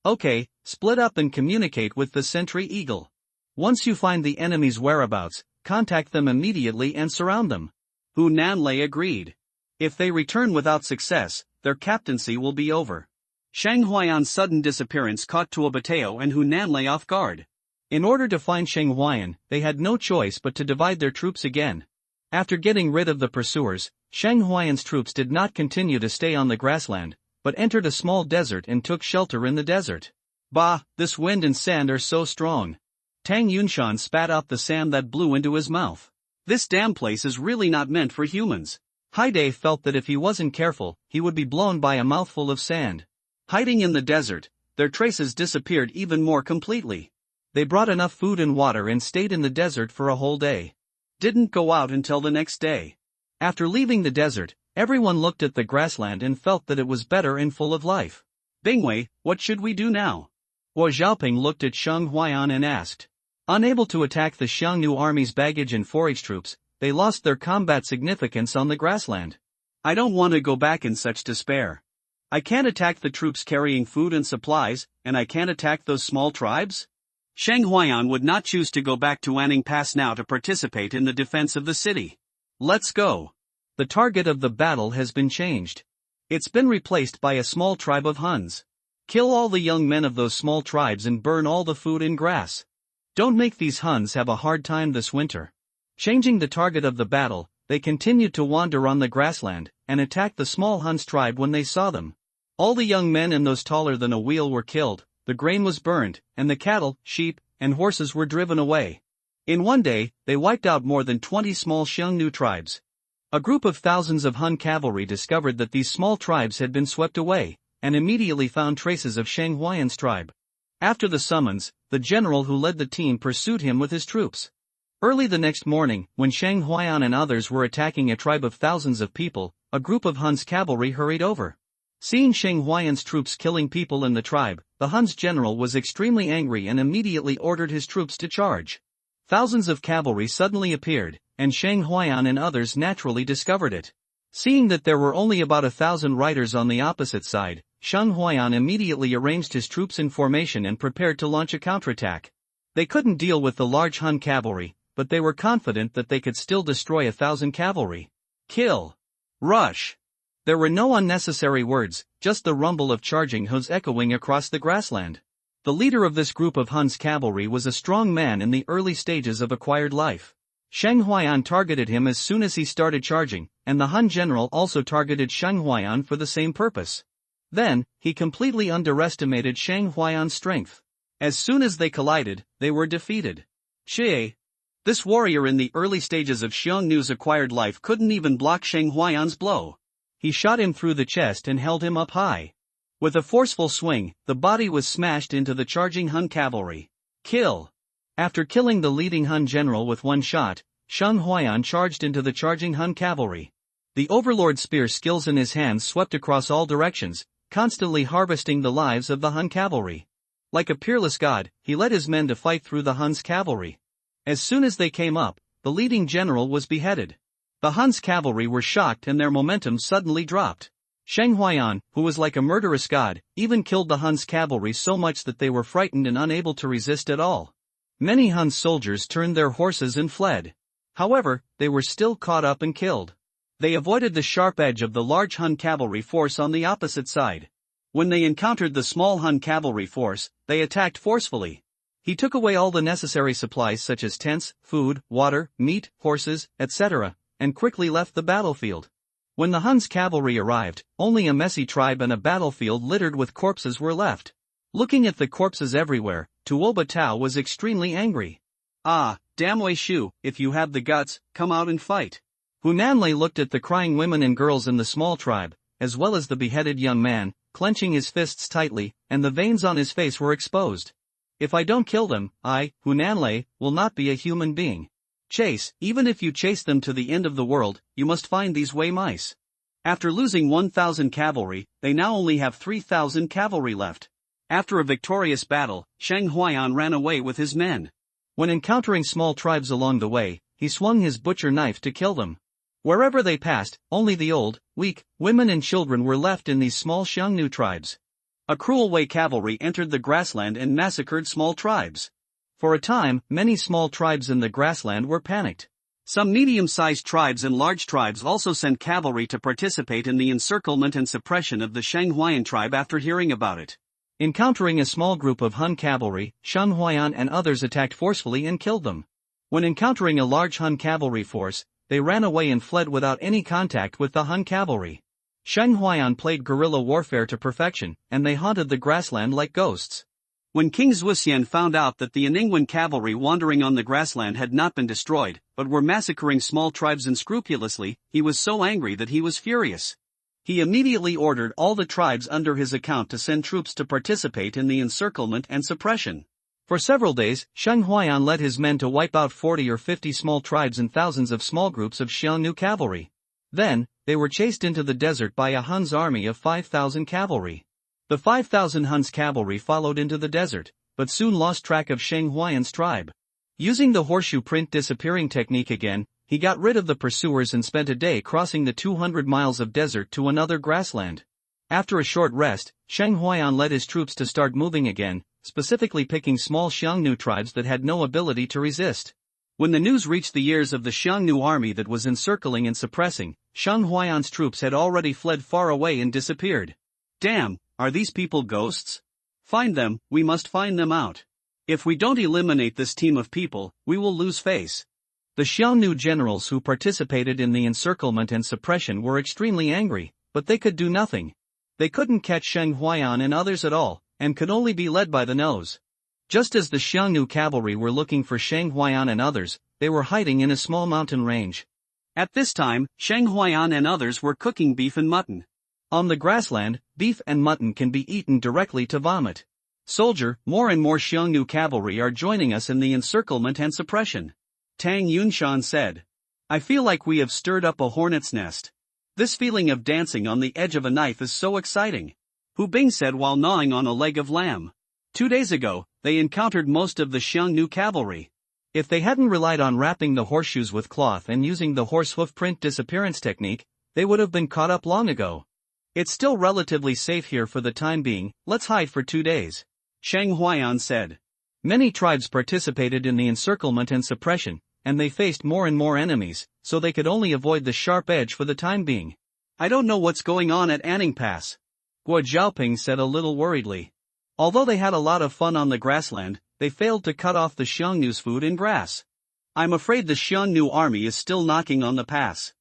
Okay, split up and communicate with the sentry eagle. Once you find the enemy's whereabouts, contact them immediately and surround them. Hu Nanlei agreed. If they return without success, their captaincy will be over. Sheng Huayan's sudden disappearance caught Tuoba Tao and Hu Nanlei off guard. In order to find Sheng Huayan, they had no choice but to divide their troops again. After getting rid of the pursuers, Sheng Huayan's troops did not continue to stay on the grassland, but entered a small desert and took shelter in the desert. Bah, this wind and sand are so strong. Tang Yunshan spat out the sand that blew into his mouth. This damn place is really not meant for humans. Haidai felt that if he wasn't careful, he would be blown by a mouthful of sand. Hiding in the desert, their traces disappeared even more completely. They brought enough food and water and stayed in the desert for a whole day. Didn't go out until the next day. After leaving the desert, everyone looked at the grassland and felt that it was better and full of life. Bingwei, what should we do now? Guo Xiaoping looked at Sheng Huayan and asked. Unable to attack the Xiongnu army's baggage and forage troops, they lost their combat significance on the grassland. I don't want to go back in such despair. I can't attack the troops carrying food and supplies, and I can't attack those small tribes? Sheng Huayan would not choose to go back to Anning Pass now to participate in the defense of the city. Let's go. The target of the battle has been changed. It's been replaced by a small tribe of Huns. Kill all the young men of those small tribes and burn all the food and grass. Don't make these Huns have a hard time this winter. Changing the target of the battle, they continued to wander on the grassland, and attacked the small Huns tribe when they saw them. All the young men and those taller than a wheel were killed, the grain was burned, and the cattle, sheep, and horses were driven away. In one day, they wiped out more than 20 small Xiongnu tribes. A group of thousands of Hun cavalry discovered that these small tribes had been swept away, and immediately found traces of Sheng Huayan's tribe. After the summons, the general who led the team pursued him with his troops. Early the next morning, when Sheng Huayan and others were attacking a tribe of thousands of people, a group of Hun's cavalry hurried over. Seeing Sheng Huayan's troops killing people in the tribe, the Hun's general was extremely angry and immediately ordered his troops to charge. Thousands of cavalry suddenly appeared, and Sheng Huayan and others naturally discovered it. Seeing that there were only about 1,000 riders on the opposite side, Sheng Huayan immediately arranged his troops in formation and prepared to launch a counterattack. They couldn't deal with the large Hun cavalry, but they were confident that they could still destroy 1,000 cavalry. Kill! Rush! There were no unnecessary words, just the rumble of charging Huns echoing across the grassland. The leader of this group of Hun's cavalry was a strong man in the early stages of acquired life. Sheng Huayan targeted him as soon as he started charging, and the Hun general also targeted Sheng Huayan for the same purpose. Then, he completely underestimated Sheng Huayan's strength. As soon as they collided, they were defeated. Xie. This warrior in the early stages of Xiongnu's acquired life couldn't even block Sheng Huayan's blow. He shot him through the chest and held him up high. With a forceful swing, the body was smashed into the charging Hun cavalry. Kill! After killing the leading Hun general with one shot, Shang Huayan charged into the charging Hun cavalry. The overlord's spear skills in his hands swept across all directions, constantly harvesting the lives of the Hun cavalry. Like a peerless god, he led his men to fight through the Hun's cavalry. As soon as they came up, the leading general was beheaded. The Hun's cavalry were shocked and their momentum suddenly dropped. Shang Huayan, who was like a murderous god, even killed the Hun's cavalry so much that they were frightened and unable to resist at all. Many Hun soldiers turned their horses and fled. However, they were still caught up and killed. They avoided the sharp edge of the large Hun cavalry force on the opposite side. When they encountered the small Hun cavalry force, they attacked forcefully. He took away all the necessary supplies such as tents, food, water, meat, horses, etc., and quickly left the battlefield. When the Hun's cavalry arrived, only a messy tribe and a battlefield littered with corpses were left. Looking at the corpses everywhere, Tuoba Tao was extremely angry. "Ah, damn Wei Shu, if you have the guts, come out and fight." Hunanlei looked at the crying women and girls in the small tribe, as well as the beheaded young man, clenching his fists tightly, and the veins on his face were exposed. "If I don't kill them, I, Hunanlei, will not be a human being. Chase, even if you chase them to the end of the world, you must find these Wei mice." After losing 1,000 cavalry, they now only have 3,000 cavalry left. After a victorious battle, Shang Huayan ran away with his men. When encountering small tribes along the way, he swung his butcher knife to kill them. Wherever they passed, only the old, weak, women and children were left in these small Xiongnu tribes. A cruel Wei cavalry entered the grassland and massacred small tribes. For a time, many small tribes in the grassland were panicked. Some medium-sized tribes and large tribes also sent cavalry to participate in the encirclement and suppression of the Shanghuayan tribe after hearing about it. Encountering a small group of Hun cavalry, Shang Huayan and others attacked forcefully and killed them. When encountering a large Hun cavalry force, they ran away and fled without any contact with the Hun cavalry. Shang Huayan played guerrilla warfare to perfection, and they haunted the grassland like ghosts. When King Zuoxian found out that the Ningwen cavalry wandering on the grassland had not been destroyed, but were massacring small tribes unscrupulously, he was so angry that he was furious. He immediately ordered all the tribes under his account to send troops to participate in the encirclement and suppression. For several days, Shang Huayan led his men to wipe out 40 or 50 small tribes and thousands of small groups of Xiongnu cavalry. Then, they were chased into the desert by a Hun's army of 5,000 cavalry. The 5,000 Hun's cavalry followed into the desert, but soon lost track of Shang Huayan's tribe. Using the horseshoe print disappearing technique again, he got rid of the pursuers and spent a day crossing the 200 miles of desert to another grassland. After a short rest, Shang Huayan led his troops to start moving again, specifically picking small Xiongnu tribes that had no ability to resist. When the news reached the ears of the Xiongnu army that was encircling and suppressing, Shang Huayan's troops had already fled far away and disappeared. Damn, are these people ghosts? Find them, we must find them out. If we don't eliminate this team of people, we will lose face. The Xiongnu generals who participated in the encirclement and suppression were extremely angry, but they could do nothing. They couldn't catch Shang Huayan and others at all, and could only be led by the nose. Just as the Xiongnu cavalry were looking for Shang Huayan and others, they were hiding in a small mountain range. At this time, Shang Huayan and others were cooking beef and mutton. On the grassland, beef and mutton can be eaten directly to vomit. Soldier, more and more Xiongnu cavalry are joining us in the encirclement and suppression. Tang Yunshan said. I feel like we have stirred up a hornet's nest. This feeling of dancing on the edge of a knife is so exciting. Hu Bing said while gnawing on a leg of lamb. 2 days ago, they encountered most of the Xiongnu cavalry. If they hadn't relied on wrapping the horseshoes with cloth and using the horse hoof print disappearance technique, they would have been caught up long ago. It's still relatively safe here for the time being, let's hide for 2 days. Shang Huayan said. Many tribes participated in the encirclement and suppression, and they faced more and more enemies, so they could only avoid the sharp edge for the time being. I don't know what's going on at Anning Pass. Guo Zhaoping said a little worriedly. Although they had a lot of fun on the grassland, they failed to cut off the Xiongnu's food and grass. I'm afraid the Xiongnu army is still knocking on the pass.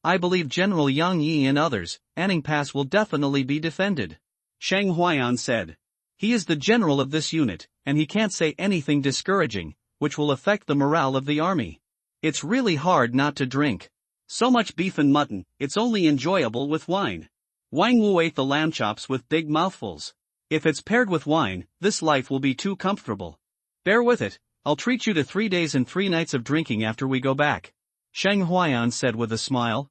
I believe General Yang Yi and others, Anning Pass will definitely be defended. Shang Huayan said. He is the general of this unit, and he can't say anything discouraging, which will affect the morale of the army. It's really hard not to drink. So much beef and mutton, it's only enjoyable with wine. Wang Wu ate the lamb chops with big mouthfuls. If it's paired with wine, this life will be too comfortable. Bear with it, I'll treat you to 3 days and 3 nights of drinking after we go back. Sheng Huayan said with a smile.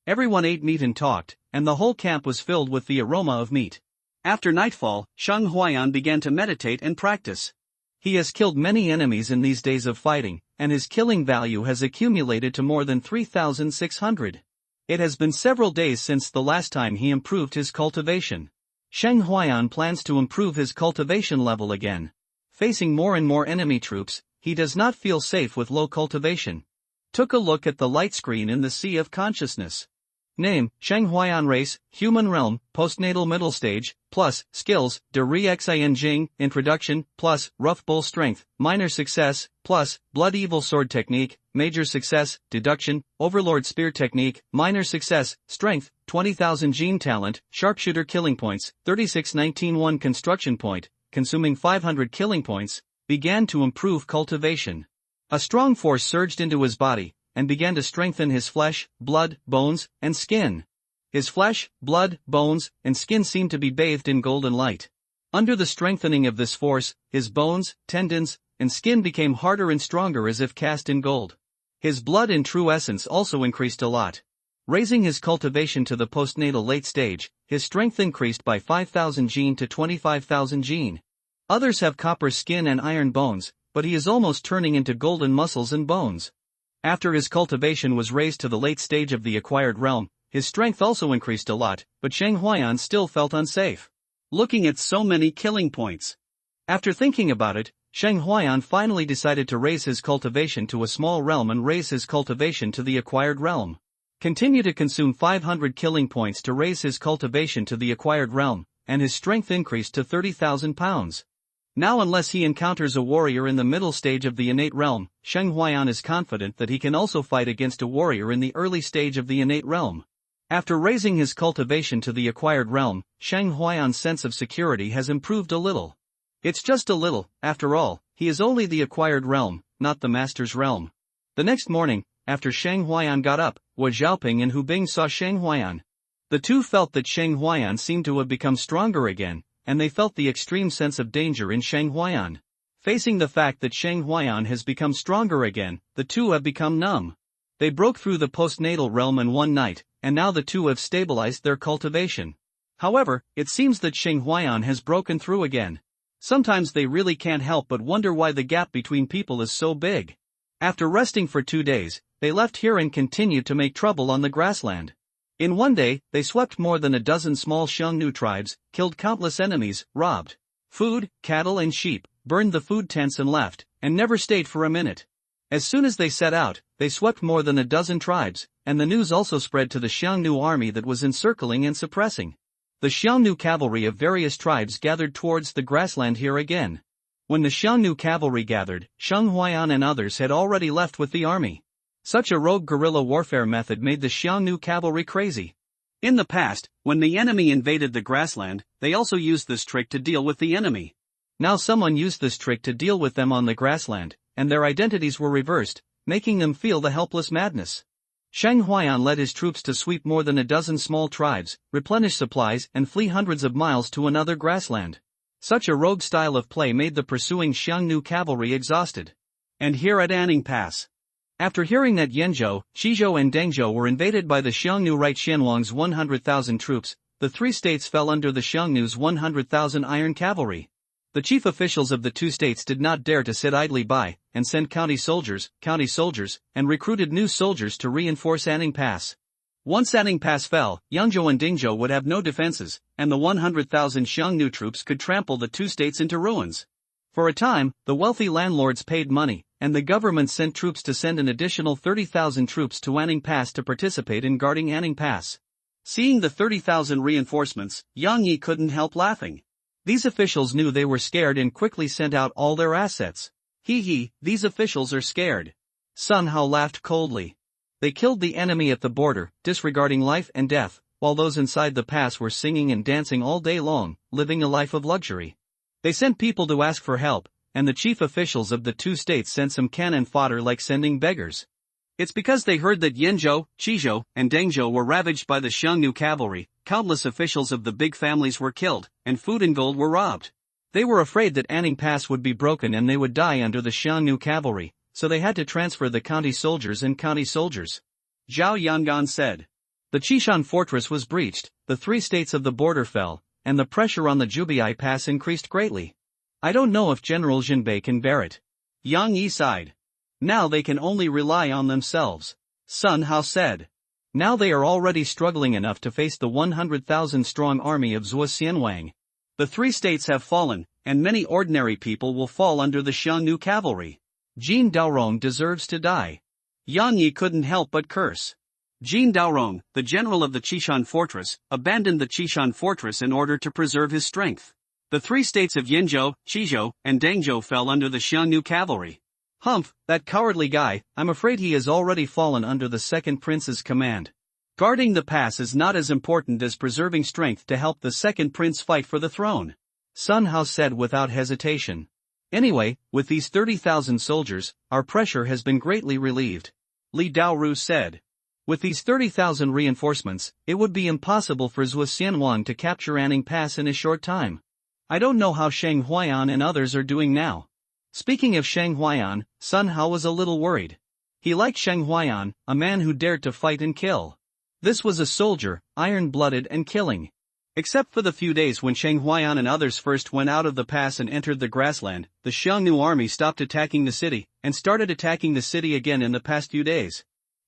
Everyone ate meat and talked, and the whole camp was filled with the aroma of meat. After nightfall, Sheng Huayan began to meditate and practice. He has killed many enemies in these days of fighting, and his killing value has accumulated to more than 3,600. It has been several days since the last time he improved his cultivation. Sheng Huayan plans to improve his cultivation level again. Facing more and more enemy troops, he does not feel safe with low cultivation. Took a look at the light screen in the Sea of Consciousness. Name, Sheng Huayan Race, Human Realm, Postnatal Middle Stage, plus, Skills, De Rexin Jing, Introduction, plus, Rough Bull Strength, Minor Success, plus, Blood Evil Sword Technique, Major Success, Deduction, Overlord Spear Technique, Minor Success, Strength, 20,000 Gene Talent, Sharpshooter Killing Points, 3619-1 Construction Point, consuming 500 killing points, began to improve cultivation. A strong force surged into his body, and began to strengthen his flesh, blood, bones, and skin. His flesh, blood, bones, and skin seemed to be bathed in golden light. Under the strengthening of this force, his bones, tendons, and skin became harder and stronger as if cast in gold. His blood and true essence also increased a lot. Raising his cultivation to the postnatal late stage, his strength increased by 5,000 gene to 25,000 gene. Others have copper skin and iron bones, but he is almost turning into golden muscles and bones. After his cultivation was raised to the late stage of the acquired realm, his strength also increased a lot, but Sheng Huayan still felt unsafe. Looking at so many killing points. After thinking about it, Sheng Huayan finally decided to raise his cultivation to a small realm and raise his cultivation to the acquired realm. Continue to consume 500 killing points to raise his cultivation to the acquired realm, and his strength increased to 30,000 pounds. Now unless he encounters a warrior in the middle stage of the innate realm, Sheng Huayan is confident that he can also fight against a warrior in the early stage of the innate realm. After raising his cultivation to the acquired realm, Sheng Huayan's sense of security has improved a little. It's just a little, after all, he is only the acquired realm, not the master's realm. The next morning, after Sheng Huayan got up, Wu Xiaoping and Hu Bing saw Sheng Huayan. The two felt that Sheng Huayan seemed to have become stronger again, and they felt the extreme sense of danger in Sheng Huayan. Facing the fact that Sheng Huayan has become stronger again, the two have become numb. They broke through the postnatal realm in one night, and now the two have stabilized their cultivation. However, it seems that Sheng Huayan has broken through again. Sometimes they really can't help but wonder why the gap between people is so big. After resting for 2 days, they left here and continued to make trouble on the grassland. In one day, they swept more than a dozen small Xiongnu tribes, killed countless enemies, robbed food, cattle and sheep, burned the food tents and left, and never stayed for a minute. As soon as they set out, they swept more than a dozen tribes, and the news also spread to the Xiongnu army that was encircling and suppressing. The Xiongnu cavalry of various tribes gathered towards the grassland here again. When the Xiongnu cavalry gathered, Sheng Huayan and others had already left with the army. Such a rogue guerrilla warfare method made the Xiongnu cavalry crazy. In the past, when the enemy invaded the grassland, they also used this trick to deal with the enemy. Now someone used this trick to deal with them on the grassland, and their identities were reversed, making them feel the helpless madness. Sheng Huayan led his troops to sweep more than a dozen small tribes, replenish supplies and flee hundreds of miles to another grassland. Such a rogue style of play made the pursuing Xiongnu cavalry exhausted. And here at Anning Pass. After hearing that Yanzhou, Shizhou and Dengzhou were invaded by the Xiongnu right Xianwang's 100,000 troops, the three states fell under the Xiongnu's 100,000 iron cavalry. The chief officials of the two states did not dare to sit idly by, and sent county soldiers, and recruited new soldiers to reinforce Anning Pass. Once Anning Pass fell, Yangzhou and Dingzhou would have no defenses, and the 100,000 Xiongnu troops could trample the two states into ruins. For a time, the wealthy landlords paid money, and the government sent troops to send an additional 30,000 troops to Anning Pass to participate in guarding Anning Pass. Seeing the 30,000 reinforcements, Yang Yi couldn't help laughing. These officials knew they were scared and quickly sent out all their assets. Hee, these officials are scared. Sun Hao laughed coldly. They killed the enemy at the border, disregarding life and death, while those inside the pass were singing and dancing all day long, living a life of luxury. They sent people to ask for help, and the chief officials of the two states sent some cannon fodder like sending beggars. It's because they heard that Yanzhou, Shizhou, and Dengzhou were ravaged by the Xiongnu cavalry, countless officials of the big families were killed, and food and gold were robbed. They were afraid that Anning Pass would be broken and they would die under the Xiongnu cavalry, so they had to transfer the county soldiers and county soldiers. Zhao Yangan said. The Qishan fortress was breached, the 3 states of the border fell, and the pressure on the Jubiai Pass increased greatly. I don't know if General Jinbei can bear it. Yang Yi sighed. Now they can only rely on themselves. Sun Hao said. Now they are already struggling enough to face the 100,000-strong army of Zhuo Xianwang. The 3 states have fallen, and many ordinary people will fall under the Xiongnu cavalry. Jin Daorong deserves to die. Yang Yi couldn't help but curse. Jin Daorong, the general of the Qishan fortress, abandoned the Qishan fortress in order to preserve his strength. The 3 states of Yinzhou, Qizhou, and Dangzhou fell under the Xiongnu cavalry. Humph, that cowardly guy, I'm afraid he has already fallen under the second prince's command. Guarding the pass is not as important as preserving strength to help the second prince fight for the throne. Sun Hao said without hesitation. Anyway, with these 30,000 soldiers, our pressure has been greatly relieved. Li Daoru said. With these 30,000 reinforcements, it would be impossible for Zhuo Xianwang to capture Anning Pass in a short time. I don't know how Shang Huaiyan and others are doing now. Speaking of Shang Huaiyan, Sun Hao was a little worried. He liked Shang Huaiyan, a man who dared to fight and kill. This was a soldier, iron-blooded and killing. Except for the few days when Shang Huaiyan and others first went out of the pass and entered the grassland, the Xiongnu army stopped attacking the city, and started attacking the city again in the past few days.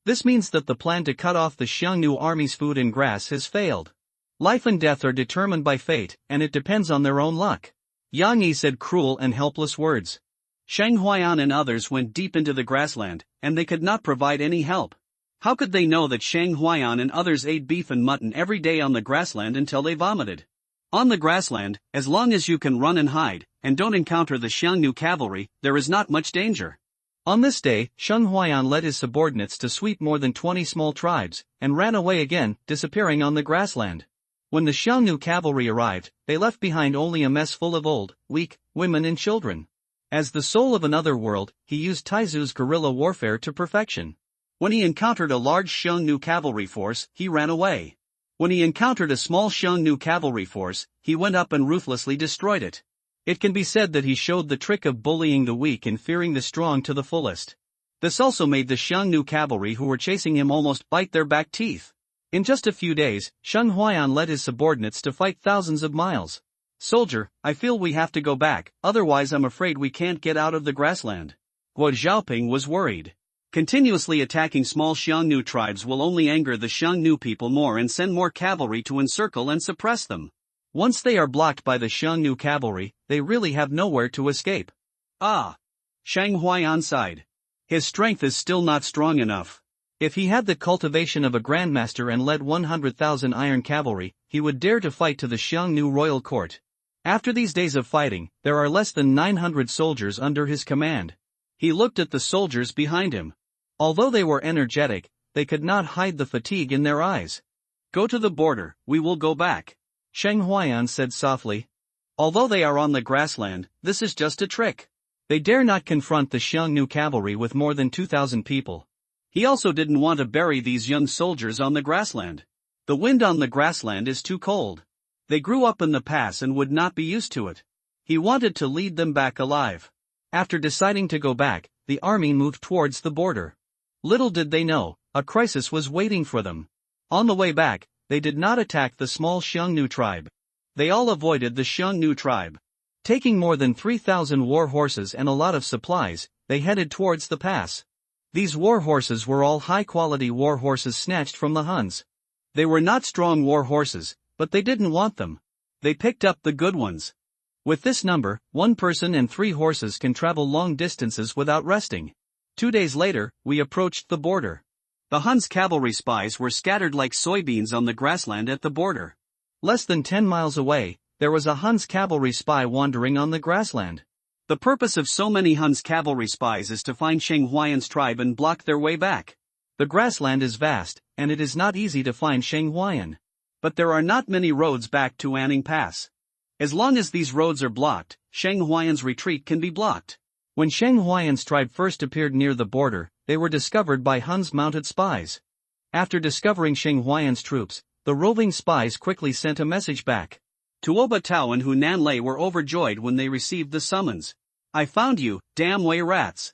This means that the plan to cut off the Xiongnu army's food and grass has failed. Life and death are determined by fate, and it depends on their own luck. Yang Yi said cruel and helpless words. Shang Huaiyan and others went deep into the grassland, and they could not provide any help. How could they know that Shang Huaiyan and others ate beef and mutton every day on the grassland until they vomited? On the grassland, as long as you can run and hide, and don't encounter the Xiongnu cavalry, there is not much danger. On this day, Shang Huaiyan led his subordinates to sweep more than 20 small tribes, and ran away again, disappearing on the grassland. When the Xiongnu cavalry arrived, they left behind only a mess full of old, weak, women and children. As the soul of another world, he used Taizu's guerrilla warfare to perfection. When he encountered a large Xiongnu cavalry force, he ran away. When he encountered a small Xiongnu cavalry force, he went up and ruthlessly destroyed it. It can be said that he showed the trick of bullying the weak and fearing the strong to the fullest. This also made the Xiongnu cavalry who were chasing him almost bite their back teeth. In just a few days, Shang Huaiyan led his subordinates to fight thousands of miles. Soldier, I feel we have to go back, otherwise I'm afraid we can't get out of the grassland. Guo Xiaoping was worried. Continuously attacking small Xiongnu tribes will only anger the Xiongnu people more and send more cavalry to encircle and suppress them. Once they are blocked by the Xiongnu cavalry, they really have nowhere to escape. Ah! Shang Huaiyan sighed. His strength is still not strong enough. If he had the cultivation of a grandmaster and led 100,000 iron cavalry, he would dare to fight to the Xiongnu royal court. After these days of fighting, there are less than 900 soldiers under his command. He looked at the soldiers behind him. Although they were energetic, they could not hide the fatigue in their eyes. Go to the border, we will go back. Shang Huaiyan said softly. Although they are on the grassland, this is just a trick. They dare not confront the Xiongnu cavalry with more than 2,000 people. He also didn't want to bury these young soldiers on the grassland. The wind on the grassland is too cold. They grew up in the pass and would not be used to it. He wanted to lead them back alive. After deciding to go back, the army moved towards the border. Little did they know, a crisis was waiting for them. On the way back, they did not attack the small Xiongnu tribe. They all avoided the Xiongnu tribe. Taking more than 3,000 war horses and a lot of supplies, they headed towards the pass. These war horses were all high-quality war horses snatched from the Huns. They were not strong war horses, but they didn't want them. They picked up the good ones. With this number, 1 person and 3 horses can travel long distances without resting. 2 days later, we approached the border. The Huns' cavalry spies were scattered like soybeans on the grassland at the border. Less than 10 miles away, there was a Huns' cavalry spy wandering on the grassland. The purpose of so many Huns' cavalry spies is to find Shang Huaiyan's tribe and block their way back. The grassland is vast, and it is not easy to find Shang Huaiyan. But there are not many roads back to Anning Pass. As long as these roads are blocked, Shang Huaiyan's retreat can be blocked. When Shang Huaiyan's tribe first appeared near the border, they were discovered by Huns' mounted spies. After discovering Shang Huaiyan's troops, the roving spies quickly sent a message back. Tuoba Tao and Hunan Lei were overjoyed when they received the summons. I found you, damn Wei rats.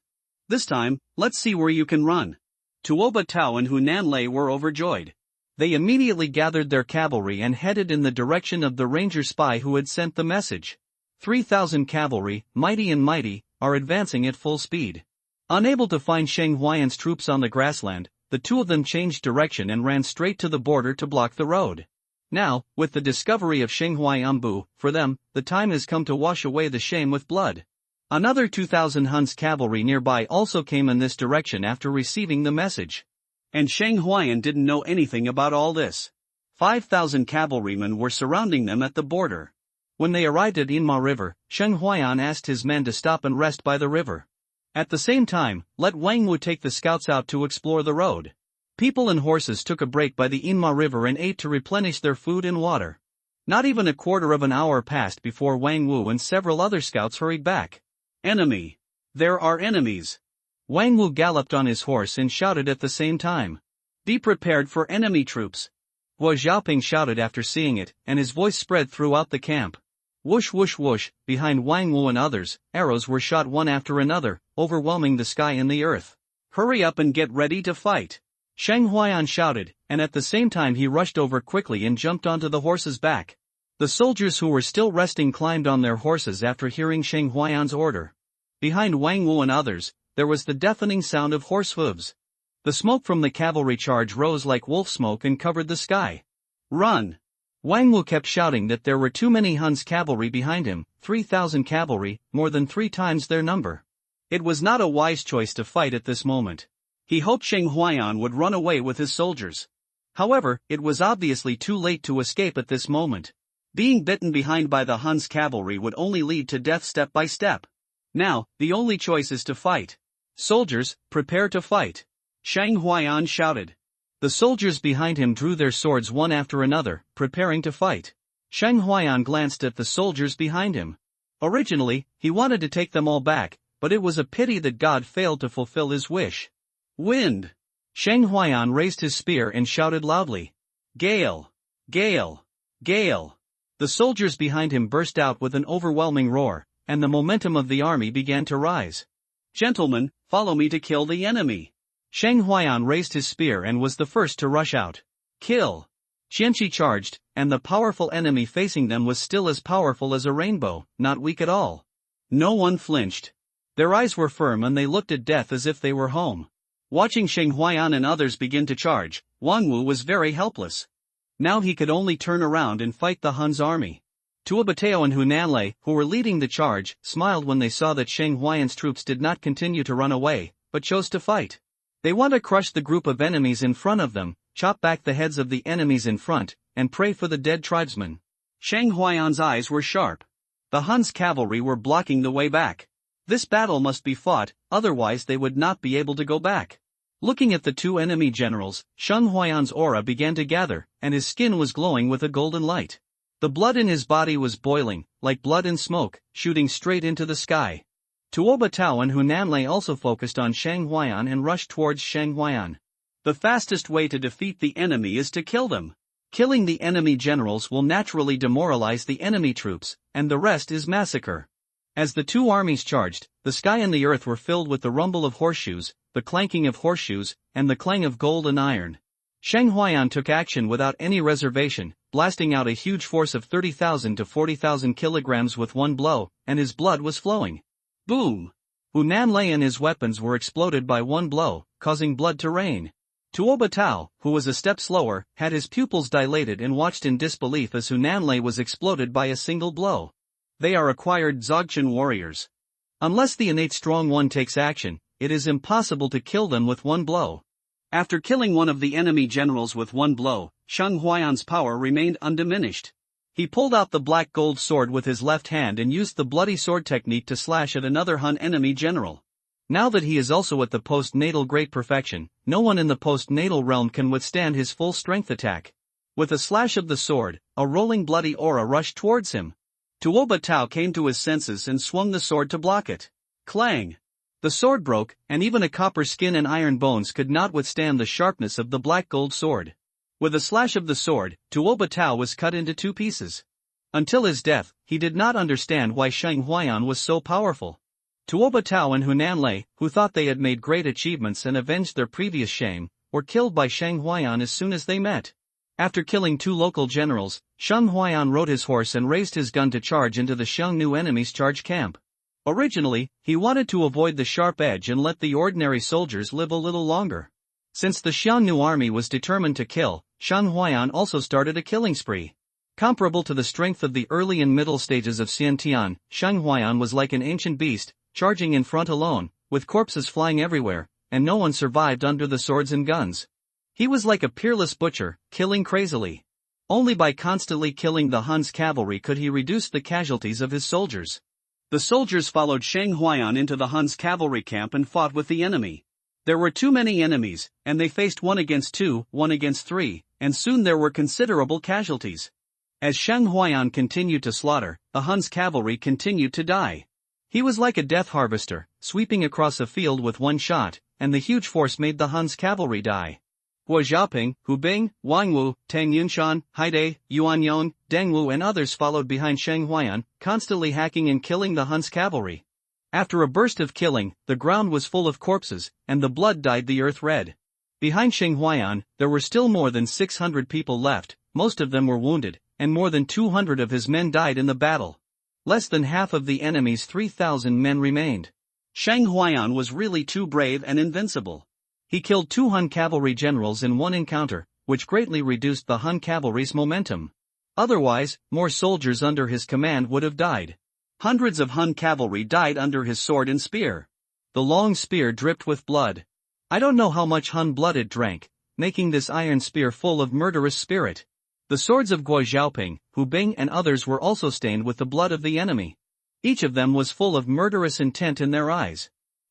This time, let's see where you can run. Tuoba Tao and Hunan Lei were overjoyed. They immediately gathered their cavalry and headed in the direction of the ranger spy who had sent the message. 3,000 cavalry, mighty, are advancing at full speed. Unable to find Sheng Huayan's troops on the grassland, the two of them changed direction and ran straight to the border to block the road. Now, with the discovery of Sheng Huayanbu, for them, the time has come to wash away the shame with blood. Another 2,000 Hun's cavalry nearby also came in this direction after receiving the message. And Sheng Huayan didn't know anything about all this. 5,000 cavalrymen were surrounding them at the border. When they arrived at Yinma River, Sheng Huayan asked his men to stop and rest by the river. At the same time, let Wang Wu take the scouts out to explore the road. People and horses took a break by the Yinma River and ate to replenish their food and water. Not even a quarter of an hour passed before Wang Wu and several other scouts hurried back. Enemy! There are enemies! Wang Wu galloped on his horse and shouted at the same time. Be prepared for enemy troops! Hua Xiaoping shouted after seeing it, and his voice spread throughout the camp. Whoosh whoosh whoosh, behind Wang Wu and others, arrows were shot one after another, overwhelming the sky and the earth. Hurry up and get ready to fight! Sheng Huayan shouted, and at the same time he rushed over quickly and jumped onto the horse's back. The soldiers who were still resting climbed on their horses after hearing Sheng Huayan's order. Behind Wang Wu and others, there was the deafening sound of horse hooves. The smoke from the cavalry charge rose like wolf smoke and covered the sky. Run! Wang Wu kept shouting that there were too many Hun's cavalry behind him, 3,000 cavalry, more than 3 times their number. It was not a wise choice to fight at this moment. He hoped Sheng Huayan would run away with his soldiers. However, it was obviously too late to escape at this moment. Being bitten behind by the Hun's cavalry would only lead to death step by step. Now, the only choice is to fight. Soldiers, prepare to fight! Sheng Huayan shouted. The soldiers behind him drew their swords one after another, preparing to fight. Sheng Huayan glanced at the soldiers behind him. Originally, he wanted to take them all back, but it was a pity that God failed to fulfill his wish. Wind! Sheng Huayan raised his spear and shouted loudly. Gale! Gale! Gale! The soldiers behind him burst out with an overwhelming roar, and the momentum of the army began to rise. Gentlemen, follow me to kill the enemy! Sheng Huayan raised his spear and was the first to rush out. Kill! Qianqi charged, and the powerful enemy facing them was still as powerful as a rainbow, not weak at all. No one flinched. Their eyes were firm and they looked at death as if they were home. Watching Sheng Huayan and others begin to charge, Wang Wu was very helpless. Now he could only turn around and fight the Hun's army. Tuobateo and Hunanlei, who were leading the charge, smiled when they saw that Sheng Huayan's troops did not continue to run away, but chose to fight. They want to crush the group of enemies in front of them, chop back the heads of the enemies in front, and pray for the dead tribesmen. Sheng Huayan's eyes were sharp. The Hun's cavalry were blocking the way back. This battle must be fought, otherwise they would not be able to go back. Looking at the two enemy generals, Sheng Huayan's aura began to gather, and his skin was glowing with a golden light. The blood in his body was boiling, like blood and smoke, shooting straight into the sky. Tuoba Tao and Hunanlei also focused on Sheng Huayan and rushed towards Sheng Huayan. The fastest way to defeat the enemy is to kill them. Killing the enemy generals will naturally demoralize the enemy troops, and the rest is massacre. As the two armies charged, the sky and the earth were filled with the rumble of horseshoes, the clanking of horseshoes, and the clang of gold and iron. Sheng Huayan took action without any reservation, blasting out a huge force of 30,000 to 40,000 kilograms with one blow, and his blood was flowing. Boom! Hunanlei and his weapons were exploded by one blow, causing blood to rain. Tuoba Tao, who was a step slower, had his pupils dilated and watched in disbelief as Hunanlei was exploded by a single blow. They are acquired Dzogchen warriors. Unless the innate strong one takes action, it is impossible to kill them with one blow. After killing one of the enemy generals with one blow, Sheng Huayan's power remained undiminished. He pulled out the black gold sword with his left hand and used the bloody sword technique to slash at another Hun enemy general. Now that he is also at the postnatal great perfection, no one in the postnatal realm can withstand his full strength attack. With a slash of the sword, a rolling bloody aura rushed towards him. Tuoba Tao came to his senses and swung the sword to block it. Clang! The sword broke, and even a copper skin and iron bones could not withstand the sharpness of the black gold sword. With a slash of the sword, Tuoba Tao was cut into two pieces. Until his death, he did not understand why Sheng Huayan was so powerful. Tuoba Tao and Hunan Lei, who thought they had made great achievements and avenged their previous shame, were killed by Sheng Huayan as soon as they met. After killing two local generals, Sheng Huayan rode his horse and raised his gun to charge into the Xiongnu enemy's charge camp. Originally, he wanted to avoid the sharp edge and let the ordinary soldiers live a little longer. Since the Xiongnu army was determined to kill, Sheng Huayan also started a killing spree. Comparable to the strength of the early and middle stages of Xiantian, Sheng Huayan was like an ancient beast, charging in front alone, with corpses flying everywhere, and no one survived under the swords and guns. He was like a peerless butcher, killing crazily. Only by constantly killing the Hun's cavalry could he reduce the casualties of his soldiers. The soldiers followed Sheng Huayan into the Hun's cavalry camp and fought with the enemy. There were too many enemies, and they faced 1 against 2, 1 against 3, and soon there were considerable casualties. As Sheng Huayan continued to slaughter, the Hun's cavalry continued to die. He was like a death harvester, sweeping across a field with one shot, and the huge force made the Hun's cavalry die. Guo Xiaoping, Hu Bing, Wang Wu, Tang Yunshan, Haidai, Yuan Yong, Deng Wu and others followed behind Sheng Huayan, constantly hacking and killing the Hun's cavalry. After a burst of killing, the ground was full of corpses, and the blood dyed the earth red. Behind Sheng Huayan, there were still more than 600 people left, most of them were wounded, and more than 200 of his men died in the battle. Less than half of the enemy's 3,000 men remained. Sheng Huayan was really too brave and invincible. He killed 2 Hun cavalry generals in one encounter, which greatly reduced the Hun cavalry's momentum. Otherwise, more soldiers under his command would have died. Hundreds of Hun cavalry died under his sword and spear. The long spear dripped with blood. I don't know how much Hun blood it drank, making this iron spear full of murderous spirit. The swords of Guo Xiaoping, Hu Bing and others were also stained with the blood of the enemy. Each of them was full of murderous intent in their eyes.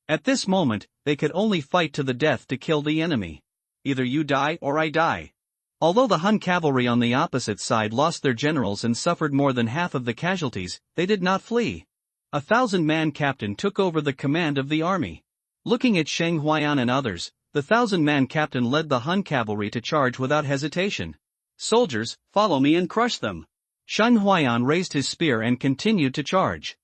At this moment, they could only fight to the death to kill the enemy. Either you die or I die. Although the Hun cavalry on the opposite side lost their generals and suffered more than half of the casualties, they did not flee. A 1,000-man captain took over the command of the army. Looking at Sheng Huayan and others, the 1,000-man captain led the Hun cavalry to charge without hesitation. Soldiers, follow me and crush them. Sheng Huayan raised his spear and continued to charge.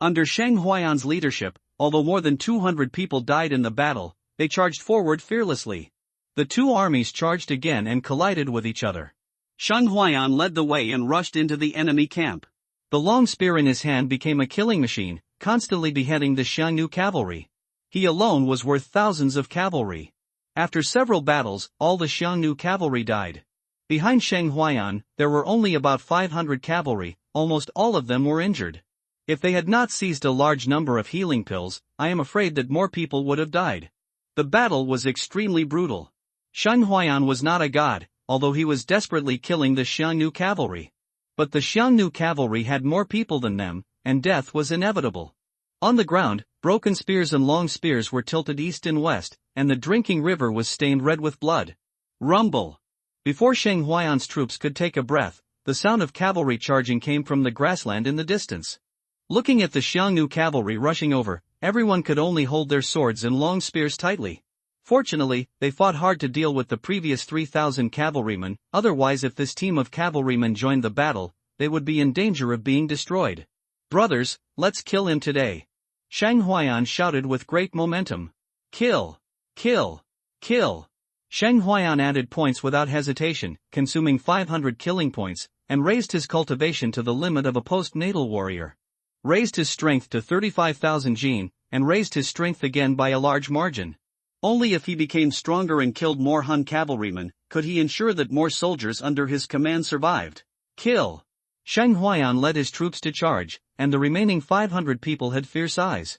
Under Sheng Huayan's leadership, although more than 200 people died in the battle, they charged forward fearlessly. The two armies charged again and collided with each other. Sheng Huayan led the way and rushed into the enemy camp. The long spear in his hand became a killing machine, constantly beheading the Xiongnu cavalry. He alone was worth thousands of cavalry. After several battles, all the Xiongnu cavalry died. Behind Sheng Huayan, there were only about 500 cavalry, almost all of them were injured. If they had not seized a large number of healing pills, I am afraid that more people would have died. The battle was extremely brutal. Sheng Huayan was not a god, although he was desperately killing the Xiongnu cavalry. But the Xiongnu cavalry had more people than them, and death was inevitable. On the ground, broken spears and long spears were tilted east and west, and the drinking river was stained red with blood. Rumble! Before Sheng Huayan's troops could take a breath, the sound of cavalry charging came from the grassland in the distance. Looking at the Xiongnu cavalry rushing over, everyone could only hold their swords and long spears tightly. Fortunately, they fought hard to deal with the previous 3,000 cavalrymen, otherwise if this team of cavalrymen joined the battle, they would be in danger of being destroyed. Brothers, let's kill him today. Sheng Huayan shouted with great momentum. Kill! Kill! Kill! Sheng Huayan added points without hesitation, consuming 500 killing points, and raised his cultivation to the limit of a postnatal warrior. Raised his strength to 35,000 jin, and raised his strength again by a large margin. Only if he became stronger and killed more Hun cavalrymen, could he ensure that more soldiers under his command survived. Kill! Sheng Huayan led his troops to charge, and the remaining 500 people had fierce eyes.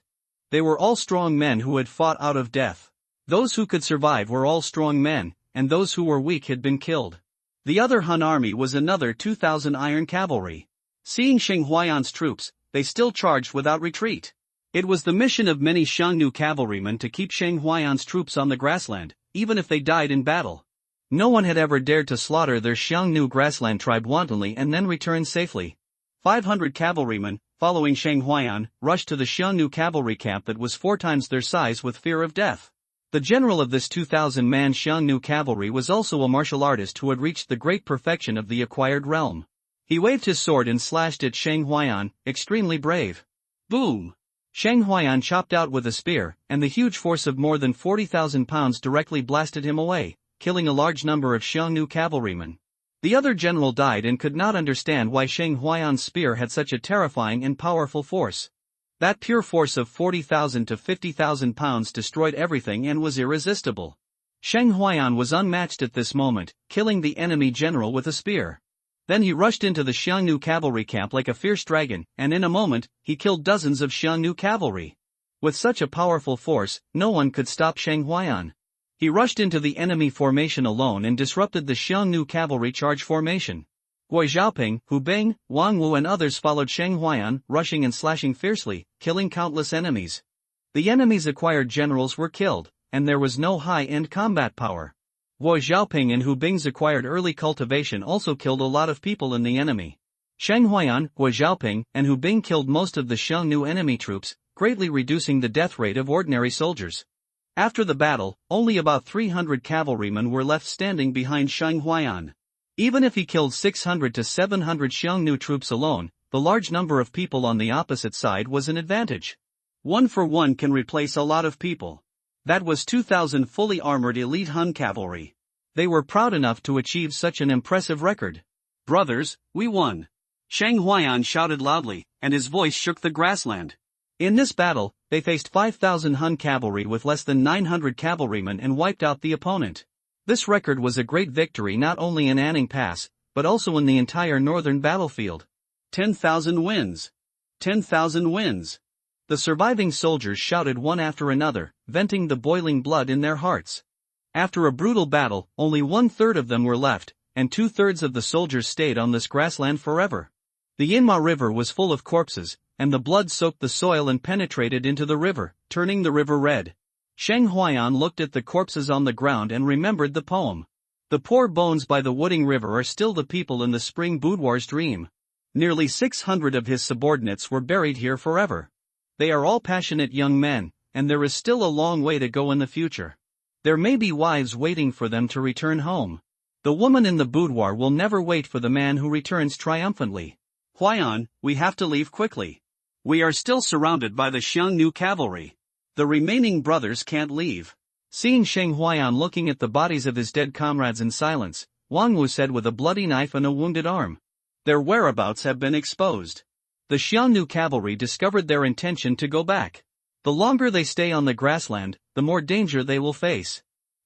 They were all strong men who had fought out of death. Those who could survive were all strong men, and those who were weak had been killed. The other Hun army was another 2,000 iron cavalry. Seeing Sheng Huayan's troops, they still charged without retreat. It was the mission of many Xiongnu cavalrymen to keep Sheng Huayan's troops on the grassland, even if they died in battle. No one had ever dared to slaughter their Xiongnu grassland tribe wantonly and then return safely. 500 cavalrymen, following Sheng Huayan, rushed to the Xiongnu cavalry camp that was 4 times their size with fear of death. The general of this 2,000-man Xiongnu cavalry was also a martial artist who had reached the great perfection of the acquired realm. He waved his sword and slashed at Sheng Huayan, extremely brave. Boom! Sheng Huayan chopped out with a spear, and the huge force of more than 40,000 pounds directly blasted him away, killing a large number of Xiongnu cavalrymen. The other general died and could not understand why Sheng Huayan's spear had such a terrifying and powerful force. That pure force of 40,000 to 50,000 pounds destroyed everything and was irresistible. Sheng Huayan was unmatched at this moment, killing the enemy general with a spear. Then he rushed into the Xiongnu cavalry camp like a fierce dragon, and in a moment, he killed dozens of Xiongnu cavalry. With such a powerful force, no one could stop Sheng Huayan. He rushed into the enemy formation alone and disrupted the Xiongnu cavalry charge formation. Gui Xiaoping, Hu Bing, Wang Wu and others followed Sheng Huayan, rushing and slashing fiercely, killing countless enemies. The enemy's acquired generals were killed, and there was no high-end combat power. Gui Xiaoping and Hu Bing's acquired early cultivation also killed a lot of people in the enemy. Sheng Huayan, Gui Xiaoping, and Hu Bing killed most of the Xiongnu enemy troops, greatly reducing the death rate of ordinary soldiers. After the battle, only about 300 cavalrymen were left standing behind Sheng Huayan. Even if he killed 600 to 700 Xiongnu troops alone, the large number of people on the opposite side was an advantage. 1 for 1 can replace a lot of people. That was 2,000 fully armored elite Hun cavalry. They were proud enough to achieve such an impressive record. Brothers, we won! Sheng Huayan shouted loudly, and his voice shook the grassland. In this battle, they faced 5,000 Hun cavalry with less than 900 cavalrymen and wiped out the opponent. This record was a great victory not only in Anning Pass, but also in the entire northern battlefield. 10,000 wins! 10,000 wins! The surviving soldiers shouted one after another, venting the boiling blood in their hearts. After a brutal battle, only 1/3 of them were left, and 2/3 of the soldiers stayed on this grassland forever. The Yinma River was full of corpses, and the blood soaked the soil and penetrated into the river, turning the river red. Sheng Huayan looked at the corpses on the ground and remembered the poem. The poor bones by the Wooding River are still the people in the spring boudoir's dream. Nearly 600 of his subordinates were buried here forever. They are all passionate young men, and there is still a long way to go in the future. There may be wives waiting for them to return home. The woman in the boudoir will never wait for the man who returns triumphantly. Huayan, we have to leave quickly. We are still surrounded by the Xiongnu cavalry. The remaining brothers can't leave. Seeing Sheng Huayan looking at the bodies of his dead comrades in silence, Wang Wu said with a bloody knife and a wounded arm. Their whereabouts have been exposed. The Xiongnu cavalry discovered their intention to go back. The longer they stay on the grassland, the more danger they will face.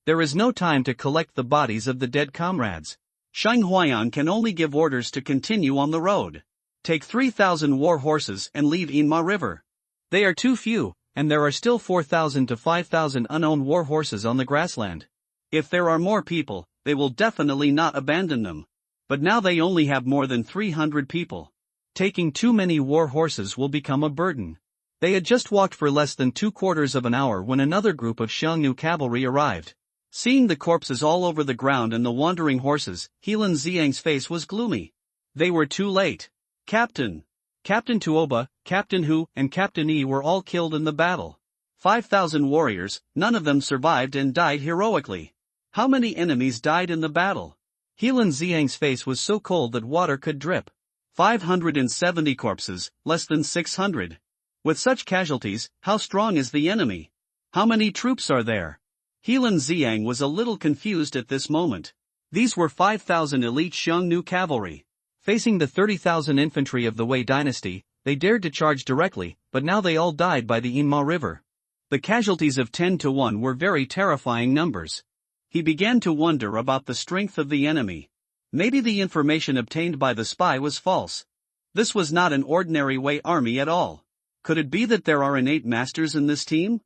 There is no time to collect the bodies of the dead comrades. Sheng Huayan can only give orders to continue on the road. Take 3,000 war horses and leave Yinma River. They are too few, and there are still 4,000 to 5,000 unowned war horses on the grassland. If there are more people, they will definitely not abandon them. But now they only have more than 300 people. Taking too many war horses will become a burden. They had just walked for less than 2/4 of an hour when another group of Xiongnu cavalry arrived. Seeing the corpses all over the ground and the wandering horses, Helan Xiang's face was gloomy. They were too late. Captain Tuoba, Captain Hu, and Captain Yi were all killed in the battle. 5,000 warriors, none of them survived and died heroically. How many enemies died in the battle? Helan Xiang's face was so cold that water could drip. 570 corpses, less than 600. With such casualties, how strong is the enemy? How many troops are there? Helan Xiang was a little confused at this moment. These were 5,000 elite Xiongnu cavalry. Facing the 30,000 infantry of the Wei dynasty, they dared to charge directly, but now they all died by the Yinma River. The casualties of 10 to 1 were very terrifying numbers. He began to wonder about the strength of the enemy. Maybe the information obtained by the spy was false. This was not an ordinary Wei army at all. Could it be that there are innate masters in this team?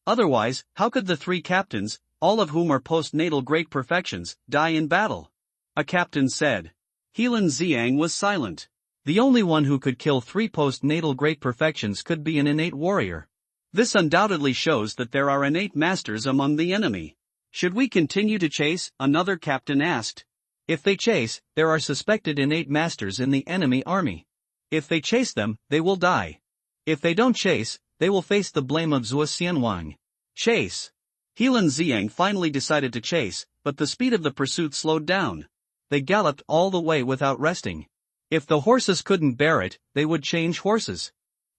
Otherwise, how could the 3 captains, all of whom are postnatal great perfections, die in battle? A captain said. Helan Xiang was silent. The only one who could kill 3 postnatal great perfections could be an innate warrior. This undoubtedly shows that there are innate masters among the enemy. Should we continue to chase? Another captain asked. If they chase, there are suspected innate masters in the enemy army. If they chase them, they will die. If they don't chase, they will face the blame of Zhuo Xianwang. Chase! Helan Ziang finally decided to chase, but the speed of the pursuit slowed down. They galloped all the way without resting. If the horses couldn't bear it, they would change horses.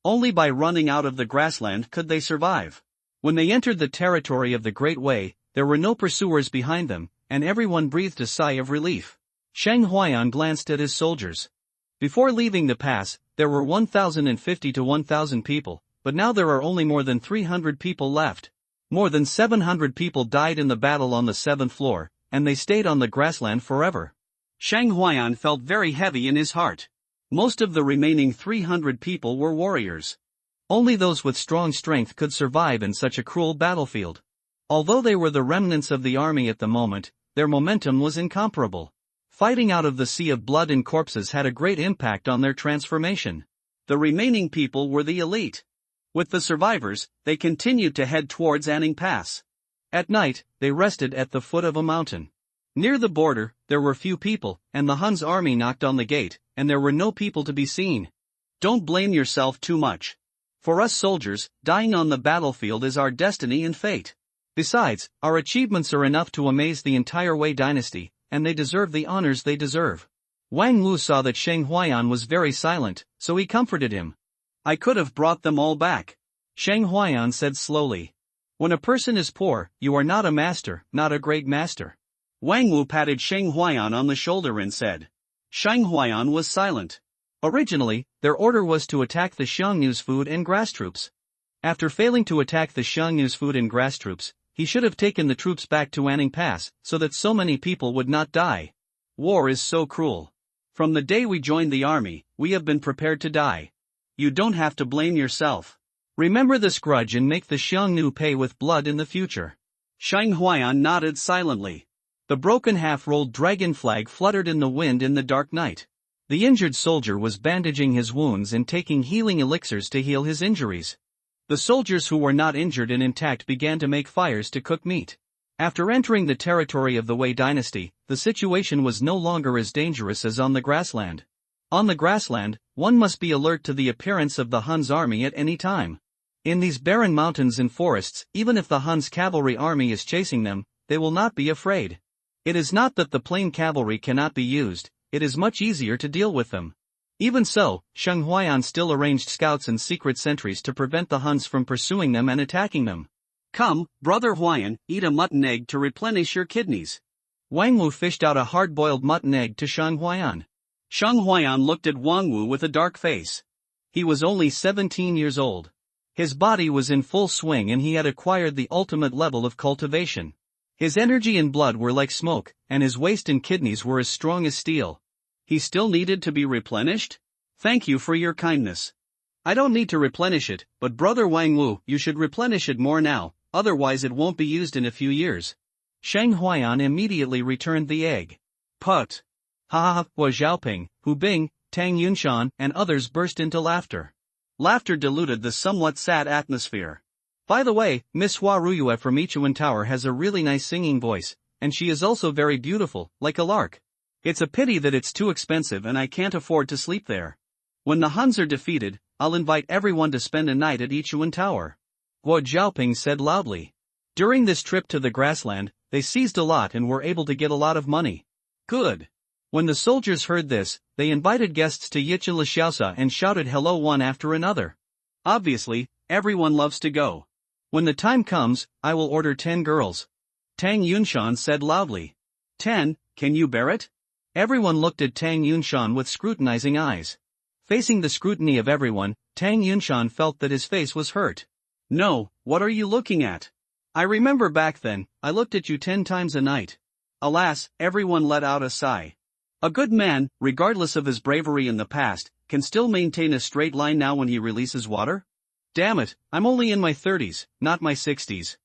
Only by running out of the grassland could they survive. When they entered the territory of the Great Way, there were no pursuers behind them, and everyone breathed a sigh of relief. Shang Huayan glanced at his soldiers. Before leaving the pass, there were 1,050 to 1,000 people, but now there are only more than 300 people left. More than 700 people died in the battle on the 7th floor, and they stayed on the grassland forever. Shang Huayan felt very heavy in his heart. Most of the remaining 300 people were warriors. Only those with strong strength could survive in such a cruel battlefield. Although they were the remnants of the army at the moment, their momentum was incomparable. Fighting out of the sea of blood and corpses had a great impact on their transformation. The remaining people were the elite. With the survivors, they continued to head towards Anning Pass. At night, they rested at the foot of a mountain. Near the border, there were few people, and the Hun's army knocked on the gate, and there were no people to be seen. Don't blame yourself too much. For us soldiers, dying on the battlefield is our destiny and fate. Besides, our achievements are enough to amaze the entire Wei dynasty, and they deserve the honors they deserve. Wang Wu saw that Shang Huayan was very silent, so he comforted him. I could have brought them all back. Shang Huayan said slowly. When a person is poor, you are not a master, not a great master. Wang Wu patted Shang Huayan on the shoulder and said. Shang Huayan was silent. Originally, their order was to attack the Xiongnu's food and grass troops. After failing to attack the Xiongnu's food and grass troops, he should have taken the troops back to Anning Pass, so that so many people would not die. War is so cruel. From the day we joined the army, we have been prepared to die. You don't have to blame yourself. Remember this grudge and make the Xiongnu pay with blood in the future. Shang Huayan nodded silently. The broken half-rolled dragon flag fluttered in the wind in the dark night. The injured soldier was bandaging his wounds and taking healing elixirs to heal his injuries. The soldiers who were not injured and intact began to make fires to cook meat. After entering the territory of the Wei dynasty, the situation was no longer as dangerous as on the grassland. On the grassland, one must be alert to the appearance of the Hun's army at any time. In these barren mountains and forests, even if the Hun's cavalry army is chasing them, they will not be afraid. It is not that the plain cavalry cannot be used, it is much easier to deal with them. Even so, Shang Huayan still arranged scouts and secret sentries to prevent the Huns from pursuing them and attacking them. Come, brother Huayan, eat a mutton egg to replenish your kidneys. Wang Wu fished out a hard-boiled mutton egg to Shang Huayan. Shang Huayan looked at Wang Wu with a dark face. He was only 17 years old. His body was in full swing and he had acquired the ultimate level of cultivation. His energy and blood were like smoke, and his waist and kidneys were as strong as steel. He still needed to be replenished? Thank you for your kindness. I don't need to replenish it, but brother Wang Wu, you should replenish it more now, otherwise it won't be used in a few years. Shang Huayan immediately returned the egg. Put. Ha ha ha, Hua Xiaoping, Hu Bing, Tang Yunshan and others burst into laughter. Laughter diluted the somewhat sad atmosphere. By the way, Miss Hua Ruyue from Ichuan Tower has a really nice singing voice, and she is also very beautiful, like a lark. It's a pity that it's too expensive and I can't afford to sleep there. When the Huns are defeated, I'll invite everyone to spend a night at Ichuan Tower. Hua Xiaoping said loudly. During this trip to the grassland, they seized a lot and were able to get a lot of money. Good. When the soldiers heard this, they invited guests to Yichun Lishaosa and shouted hello one after another. Obviously, everyone loves to go. When the time comes, I will order 10 girls. Tang Yunshan said loudly. 10, can you bear it? Everyone looked at Tang Yunshan with scrutinizing eyes. Facing the scrutiny of everyone, Tang Yunshan felt that his face was hurt. No, what are you looking at? I remember back then, I looked at you 10 times a night. Alas, everyone let out a sigh. A good man, regardless of his bravery in the past, can still maintain a straight line now when he releases water? Damn it, I'm only in my 30s, not my 60s.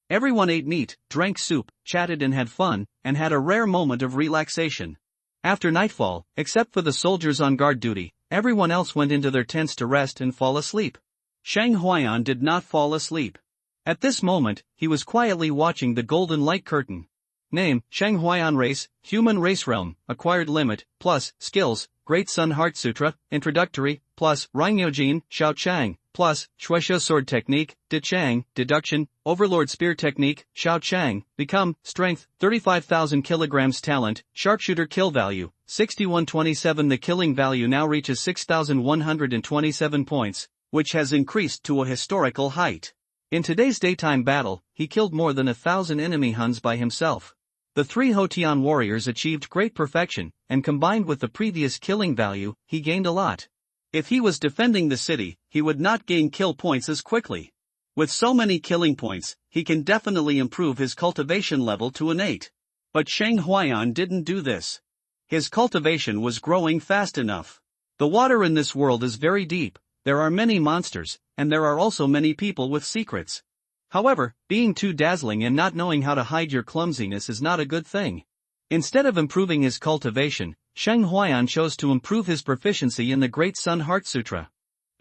Everyone ate meat, drank soup, chatted and had fun, and had a rare moment of relaxation. After nightfall, except for the soldiers on guard duty, everyone else went into their tents to rest and fall asleep. Shang Huayan did not fall asleep. At this moment, he was quietly watching the golden light curtain. Name, Shang Huayan race, human race realm, acquired limit, plus, skills, Great Sun Heart Sutra, introductory, plus, Reingyojin, Xiao Chang, plus, Shueisha sword technique, De Chang, deduction, Overlord spear technique, Xiao Chang, become, strength, 35,000 kilograms talent, sharpshooter kill value, 6127. The killing value now reaches 6,127 points, which has increased to a historical height. In today's daytime battle, he killed more than 1,000 enemy Huns by himself. The three Hotian warriors achieved great perfection, and combined with the previous killing value, he gained a lot. If he was defending the city, he would not gain kill points as quickly. With so many killing points, he can definitely improve his cultivation level to an 8. But Shang Huayan didn't do this. His cultivation was growing fast enough. The water in this world is very deep, there are many monsters, and there are also many people with secrets. However, being too dazzling and not knowing how to hide your clumsiness is not a good thing. Instead of improving his cultivation, Shang Huayan chose to improve his proficiency in the Great Sun Heart Sutra.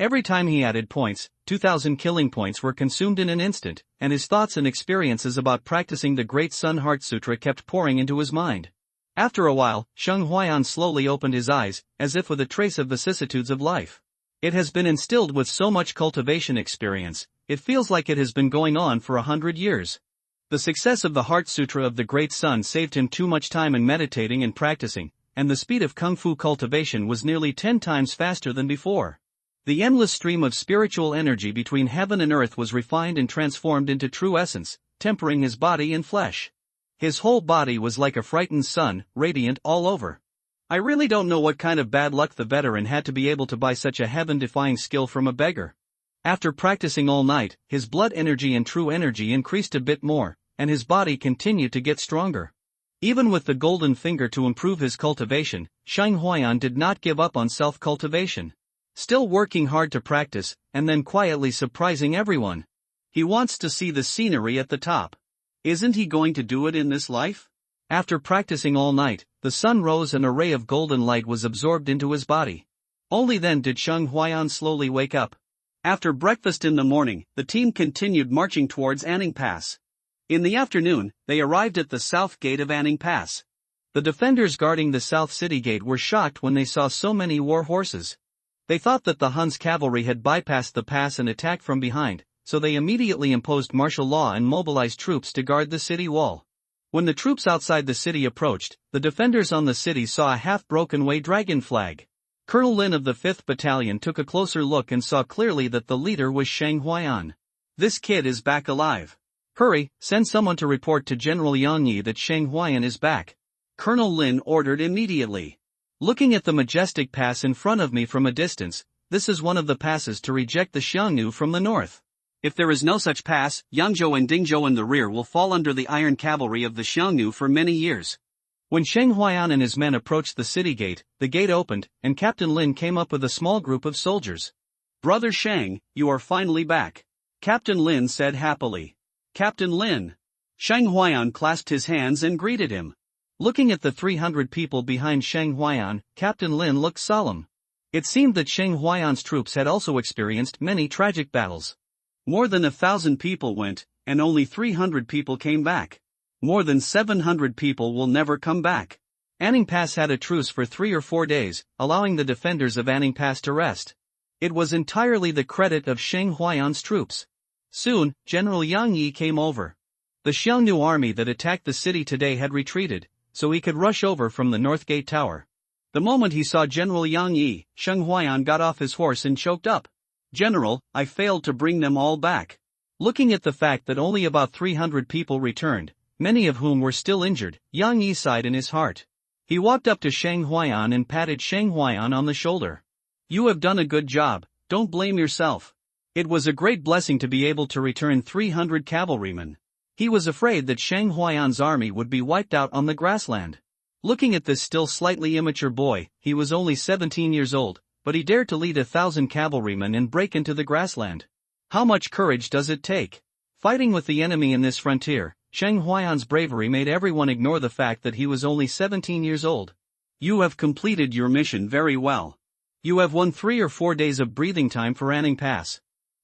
Every time he added points, 2,000 killing points were consumed in an instant, and his thoughts and experiences about practicing the Great Sun Heart Sutra kept pouring into his mind. After a while, Shang Huayan slowly opened his eyes, as if with a trace of vicissitudes of life. It has been instilled with so much cultivation experience, it feels like it has been going on for 100 years. The success of the Heart Sutra of the Great Sun saved him too much time in meditating and practicing, and the speed of Kung Fu cultivation was nearly 10 times faster than before. The endless stream of spiritual energy between heaven and earth was refined and transformed into true essence, tempering his body and flesh. His whole body was like a frightened sun, radiant all over. I really don't know what kind of bad luck the veteran had to be able to buy such a heaven-defying skill from a beggar. After practicing all night, his blood energy and true energy increased a bit more, and his body continued to get stronger. Even with the golden finger to improve his cultivation, Shang Huayan did not give up on self-cultivation. Still working hard to practice, and then quietly surprising everyone. He wants to see the scenery at the top. Isn't he going to do it in this life? After practicing all night, the sun rose and a ray of golden light was absorbed into his body. Only then did Shang Huayan slowly wake up. After breakfast in the morning, the team continued marching towards Anning Pass. In the afternoon, they arrived at the south gate of Anning Pass. The defenders guarding the south city gate were shocked when they saw so many war horses. They thought that the Huns cavalry had bypassed the pass and attacked from behind, so they immediately imposed martial law and mobilized troops to guard the city wall. When the troops outside the city approached, the defenders on the city saw a half-broken way dragon flag. Colonel Lin of the 5th Battalion took a closer look and saw clearly that the leader was Shang Huayan. This kid is back alive. Hurry, send someone to report to General Yang Yi that Shang Huayan is back. Colonel Lin ordered immediately. Looking at the majestic pass in front of me from a distance, this is one of the passes to reject the Xiongnu from the north. If there is no such pass, Yangzhou and Dingzhou in the rear will fall under the iron cavalry of the Xiongnu for many years. When Shang Huayan and his men approached the city gate, the gate opened, and Captain Lin came up with a small group of soldiers. Brother Shang, you are finally back. Captain Lin said happily. Captain Lin. Shang Huayan clasped his hands and greeted him. Looking at the 300 people behind Shang Huayan, Captain Lin looked solemn. It seemed that Shang Huayan's troops had also experienced many tragic battles. More than 1,000 people went, and only 300 people came back. More than 700 people will never come back. Anning Pass had a truce for 3 or 4 days, allowing the defenders of Anning Pass to rest. It was entirely the credit of Shang Huayan's troops. Soon, General Yang Yi came over. The Xiongnu army that attacked the city today had retreated, so he could rush over from the North Gate Tower. The moment he saw General Yang Yi, Shang Huayan got off his horse and choked up. General, I failed to bring them all back. Looking at the fact that only about 300 people returned, many of whom were still injured, Yang Yi sighed in his heart. He walked up to Shang Huayan and patted Shang Huayan on the shoulder. You have done a good job, don't blame yourself. It was a great blessing to be able to return 300 cavalrymen. He was afraid that Shang Huayan's army would be wiped out on the grassland. Looking at this still slightly immature boy, he was only 17 years old, but he dared to lead 1,000 cavalrymen and break into the grassland. How much courage does it take? Fighting with the enemy in this frontier, Shang Huayan's bravery made everyone ignore the fact that he was only 17 years old. You have completed your mission very well. You have won 3 or 4 days of breathing time for Anning Pass.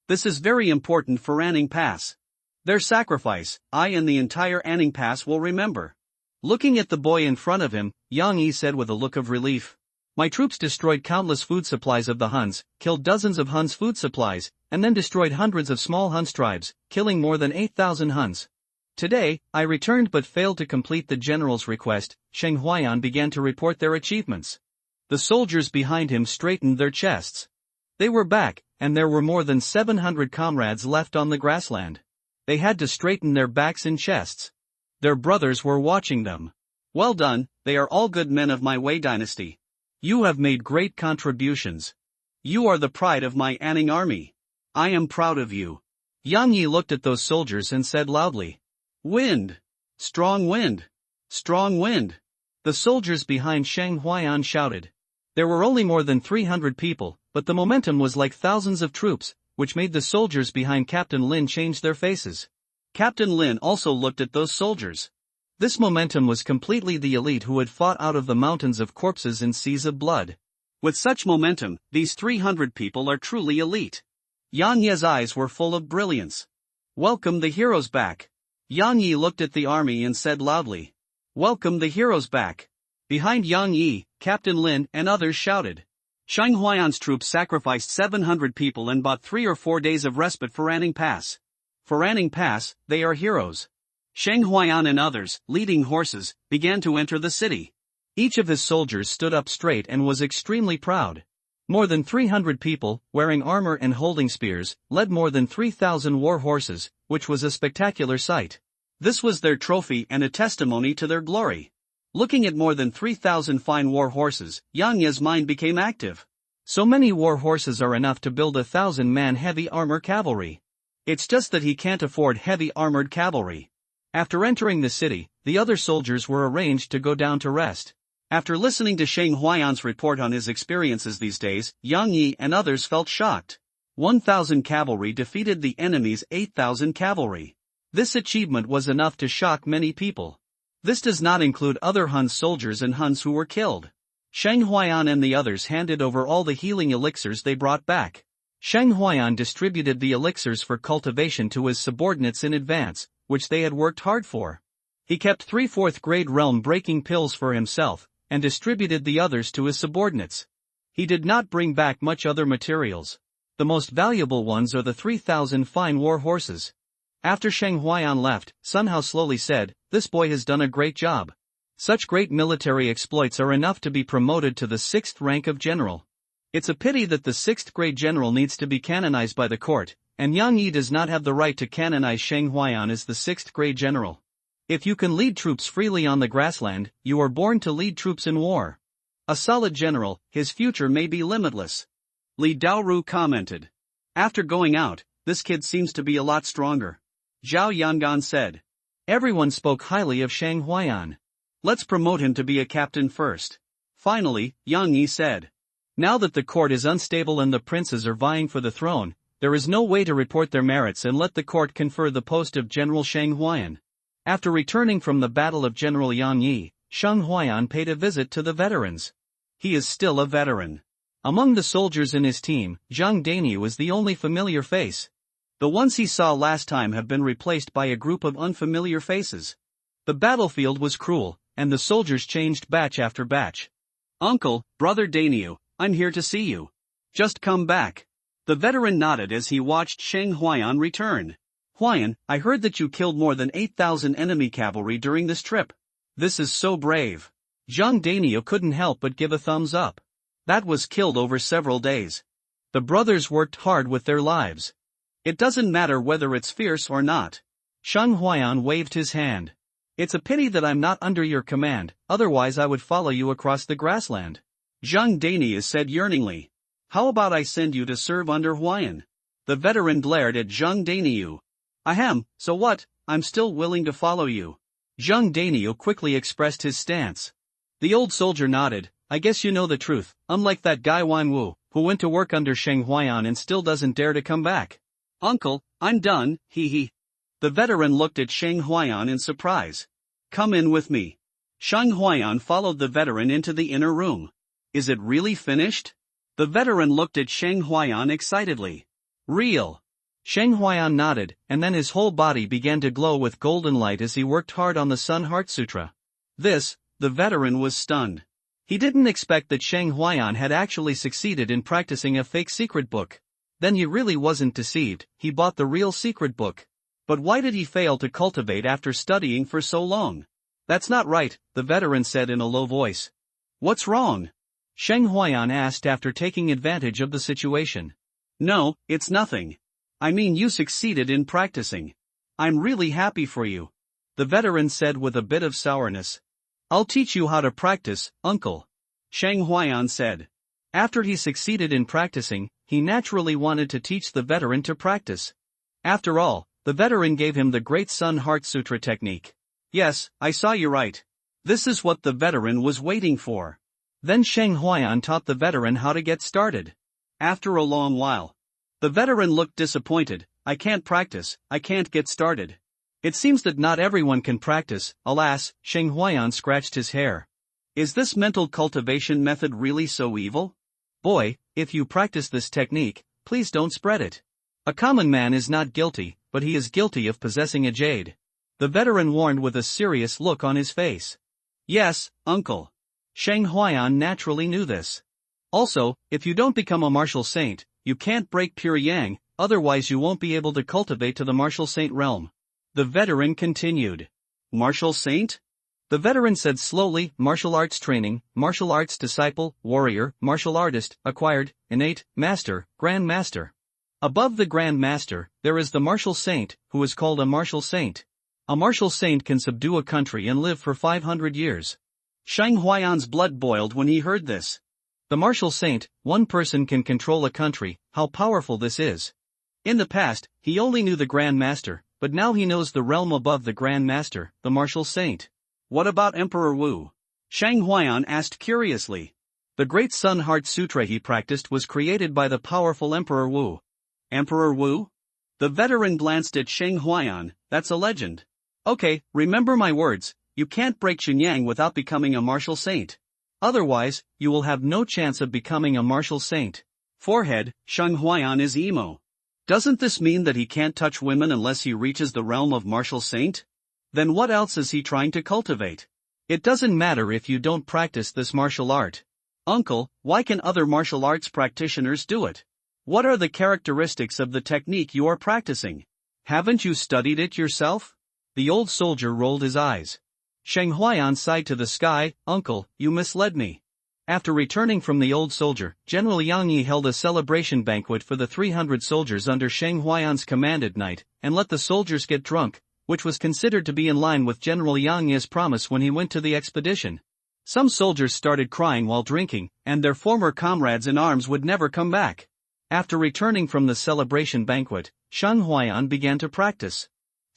This is very important for Anning Pass. Their sacrifice, I and the entire Anning Pass will remember. Looking at the boy in front of him, Yang Yi said with a look of relief. My troops destroyed countless food supplies of the Huns, killed dozens of Huns' food supplies, and then destroyed hundreds of small Hun tribes, killing more than 8,000 Huns. Today, I returned but failed to complete the general's request. Sheng Huayan began to report their achievements. The soldiers behind him straightened their chests. They were back, and there were more than 700 comrades left on the grassland. They had to straighten their backs and chests. Their brothers were watching them. Well done, they are all good men of my Wei dynasty. You have made great contributions. You are the pride of my Anning army. I am proud of you. Yang Yi looked at those soldiers and said loudly, "Wind! Strong wind! Strong wind!" The soldiers behind Sheng Huayan shouted. There were only more than 300 people, but the momentum was like thousands of troops, which made the soldiers behind Captain Lin change their faces. Captain Lin also looked at those soldiers. This momentum was completely the elite who had fought out of the mountains of corpses and seas of blood. With such momentum, these 300 people are truly elite. Yang Yi's eyes were full of brilliance. Welcome the heroes back. Yang Yi looked at the army and said loudly, "Welcome the heroes back." Behind Yang Yi, Captain Lin and others shouted. Sheng Huayan's troops sacrificed 700 people and bought 3 or 4 days of respite for Anning Pass. For Anning Pass, they are heroes. Sheng Huayan and others, leading horses, began to enter the city. Each of his soldiers stood up straight and was extremely proud. More than 300 people, wearing armor and holding spears, led more than 3,000 war horses, which was a spectacular sight. This was their trophy and a testimony to their glory. Looking at more than 3,000 fine war horses, Yang Yi's mind became active. So many war horses are enough to build 1,000-man heavy armor cavalry. It's just that he can't afford heavy armored cavalry. After entering the city, the other soldiers were arranged to go down to rest. After listening to Sheng Huayan's report on his experiences these days, Yang Yi and others felt shocked. 1,000 cavalry defeated the enemy's 8,000 cavalry. This achievement was enough to shock many people. This does not include other Hun soldiers and Huns who were killed. Sheng Huayan and the others handed over all the healing elixirs they brought back. Sheng Huayan distributed the elixirs for cultivation to his subordinates in advance, which they had worked hard for. He kept 3 4th-grade realm-breaking pills for himself, and distributed the others to his subordinates. He did not bring back much other materials. The most valuable ones are the 3,000 fine war horses. After Sheng Huayan left, Sun Hao slowly said, "This boy has done a great job. Such great military exploits are enough to be promoted to the 6th rank of general. It's a pity that the 6th-grade general needs to be canonized by the court, and Yang Yi does not have the right to canonize Sheng Huayan as the 6th-grade general. If you can lead troops freely on the grassland, you are born to lead troops in war. A solid general, his future may be limitless." Li Daoru commented. "After going out, this kid seems to be a lot stronger." Zhao Yangan said. Everyone spoke highly of Sheng Huayan. "Let's promote him to be a captain first." Finally, Yang Yi said. Now that the court is unstable and the princes are vying for the throne, there is no way to report their merits and let the court confer the post of General Sheng Huayan. After returning from the Battle of General Yang Yi, Sheng Huayan paid a visit to the veterans. He is still a veteran. Among the soldiers in his team, Zhang Dainyu was the only familiar face. The ones he saw last time have been replaced by a group of unfamiliar faces. The battlefield was cruel, and the soldiers changed batch after batch. "Uncle, brother Dainyu, I'm here to see you. Just come back." The veteran nodded as he watched Sheng Huayan return. "Huayan, I heard that you killed more than 8,000 enemy cavalry during this trip. This is so brave." Zhang Dainyu couldn't help but give a thumbs up. That was killed over several days. The brothers worked hard with their lives. It doesn't matter whether it's fierce or not. Sheng Huayan waved his hand. It's a pity that I'm not under your command, otherwise I would follow you across the grassland. Zhang Dainyu said yearningly. "How about I send you to serve under Huayan?" The veteran glared at Zhang Dainyu. "Ahem, so what, I'm still willing to follow you." Zhang Dainyu quickly expressed his stance. The old soldier nodded. "I guess you know the truth, unlike that guy Wang Wu, who went to work under Sheng Huayan and still doesn't dare to come back." "Uncle, I'm done, hee." The veteran looked at Sheng Huayan in surprise. "Come in with me." Sheng Huayan followed the veteran into the inner room. "Is it really finished?" The veteran looked at Sheng Huayan excitedly. "Real." Sheng Huayan nodded, and then his whole body began to glow with golden light as he worked hard on the Sun Heart Sutra. The veteran was stunned. He didn't expect that Sheng Huayan had actually succeeded in practicing a fake secret book. Then he really wasn't deceived, he bought the real secret book. But why did he fail to cultivate after studying for so long? That's not right, the veteran said in a low voice. What's wrong? Sheng Huayan asked after taking advantage of the situation. No, it's nothing. I mean, you succeeded in practicing. I'm really happy for you. The veteran said with a bit of sourness. I'll teach you how to practice, uncle. Sheng Huayan said. After he succeeded in practicing, he naturally wanted to teach the veteran to practice. After all, the veteran gave him the Great Sun Heart Sutra technique. Yes, I saw you right. This is what the veteran was waiting for. Then Sheng Huayan taught the veteran how to get started. After a long while, the veteran looked disappointed. I can't practice, I can't get started. It seems that not everyone can practice, alas, Sheng Huayan scratched his hair. Is this mental cultivation method really so evil? Boy, if you practice this technique, please don't spread it. A common man is not guilty, but he is guilty of possessing a jade. The veteran warned with a serious look on his face. Yes, uncle. Sheng Huayan naturally knew this. Also, if you don't become a martial saint, you can't break pure yang, otherwise you won't be able to cultivate to the martial saint realm. The veteran continued. Martial saint? The veteran said slowly, martial arts training, martial arts disciple, warrior, martial artist, acquired, innate, master, grand master. Above the grand master, there is the martial saint, who is called a martial saint. A martial saint can subdue a country and live for 500 years. Sheng Huayan's blood boiled when he heard this. The martial saint, one person can control a country, how powerful this is. In the past, he only knew the Grand Master, but now he knows the realm above the Grand Master, the martial saint. What about Emperor Wu? Sheng Huayan asked curiously. The Great Sun Heart Sutra he practiced was created by the powerful Emperor Wu. Emperor Wu? The veteran glanced at Sheng Huayan. That's a legend. Okay, remember my words. You can't break Qinyang without becoming a martial saint. Otherwise, you will have no chance of becoming a martial saint. Forehead, Sheng Huayan is emo. Doesn't this mean that he can't touch women unless he reaches the realm of martial saint? Then what else is he trying to cultivate? It doesn't matter if you don't practice this martial art. Uncle, why can other martial arts practitioners do it? What are the characteristics of the technique you are practicing? Haven't you studied it yourself? The old soldier rolled his eyes. Sheng Huayan sighed to the sky, Uncle, you misled me. After returning from the old soldier, General Yang Yi held a celebration banquet for the 300 soldiers under Sheng Huayan's command at night, and let the soldiers get drunk, which was considered to be in line with General Yang Yi's promise when he went to the expedition. Some soldiers started crying while drinking, and their former comrades in arms would never come back. After returning from the celebration banquet, Sheng Huayan began to practice.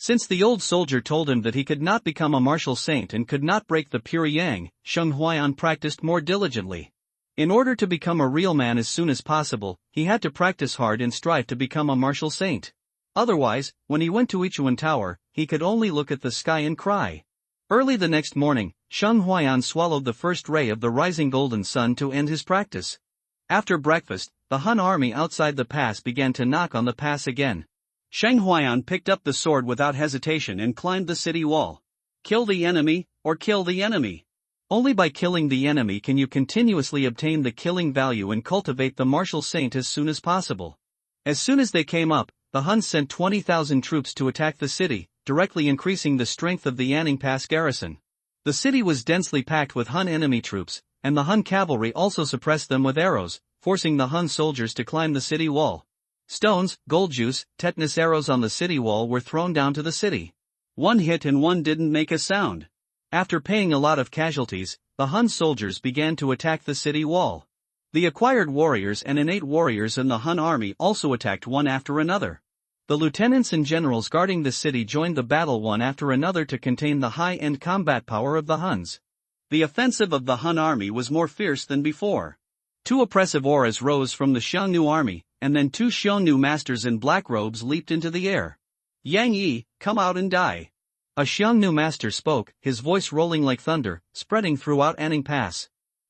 Since the old soldier told him that he could not become a martial saint and could not break the pure yang, Sheng Huayan practiced more diligently. In order to become a real man as soon as possible, he had to practice hard and strive to become a martial saint. Otherwise, when he went to Ichuan Tower, he could only look at the sky and cry. Early the next morning, Sheng Huayan swallowed the first ray of the rising golden sun to end his practice. After breakfast, the Han army outside the pass began to knock on the pass again. Sheng Huayan picked up the sword without hesitation and climbed the city wall. Kill the enemy, or kill the enemy. Only by killing the enemy can you continuously obtain the killing value and cultivate the martial saint as soon as possible. As soon as they came up, the Huns sent 20,000 troops to attack the city, directly increasing the strength of the Yanning Pass garrison. The city was densely packed with Hun enemy troops, and the Hun cavalry also suppressed them with arrows, forcing the Hun soldiers to climb the city wall. Stones, gold juice, tetanus arrows on the city wall were thrown down to the city. One hit and one didn't make a sound. After paying a lot of casualties, the Hun soldiers began to attack the city wall. The acquired warriors and innate warriors in the Hun army also attacked one after another. The lieutenants and generals guarding the city joined the battle one after another to contain the high-end combat power of the Huns. The offensive of the Hun army was more fierce than before. Two oppressive auras rose from the Xiongnu army, and then two Xiongnu masters in black robes leaped into the air. Yang Yi, come out and die. A Xiongnu master spoke, his voice rolling like thunder, spreading throughout Anning Pass.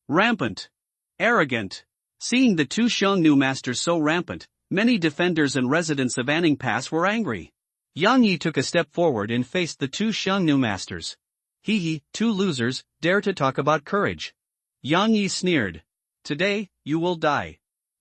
Rampant. Arrogant. Seeing the two Xiongnu masters so rampant, many defenders and residents of Anning Pass were angry. Yang Yi took a step forward and faced the two Xiongnu masters. He, two losers, dare to talk about courage. Yang Yi sneered. Today, you will die.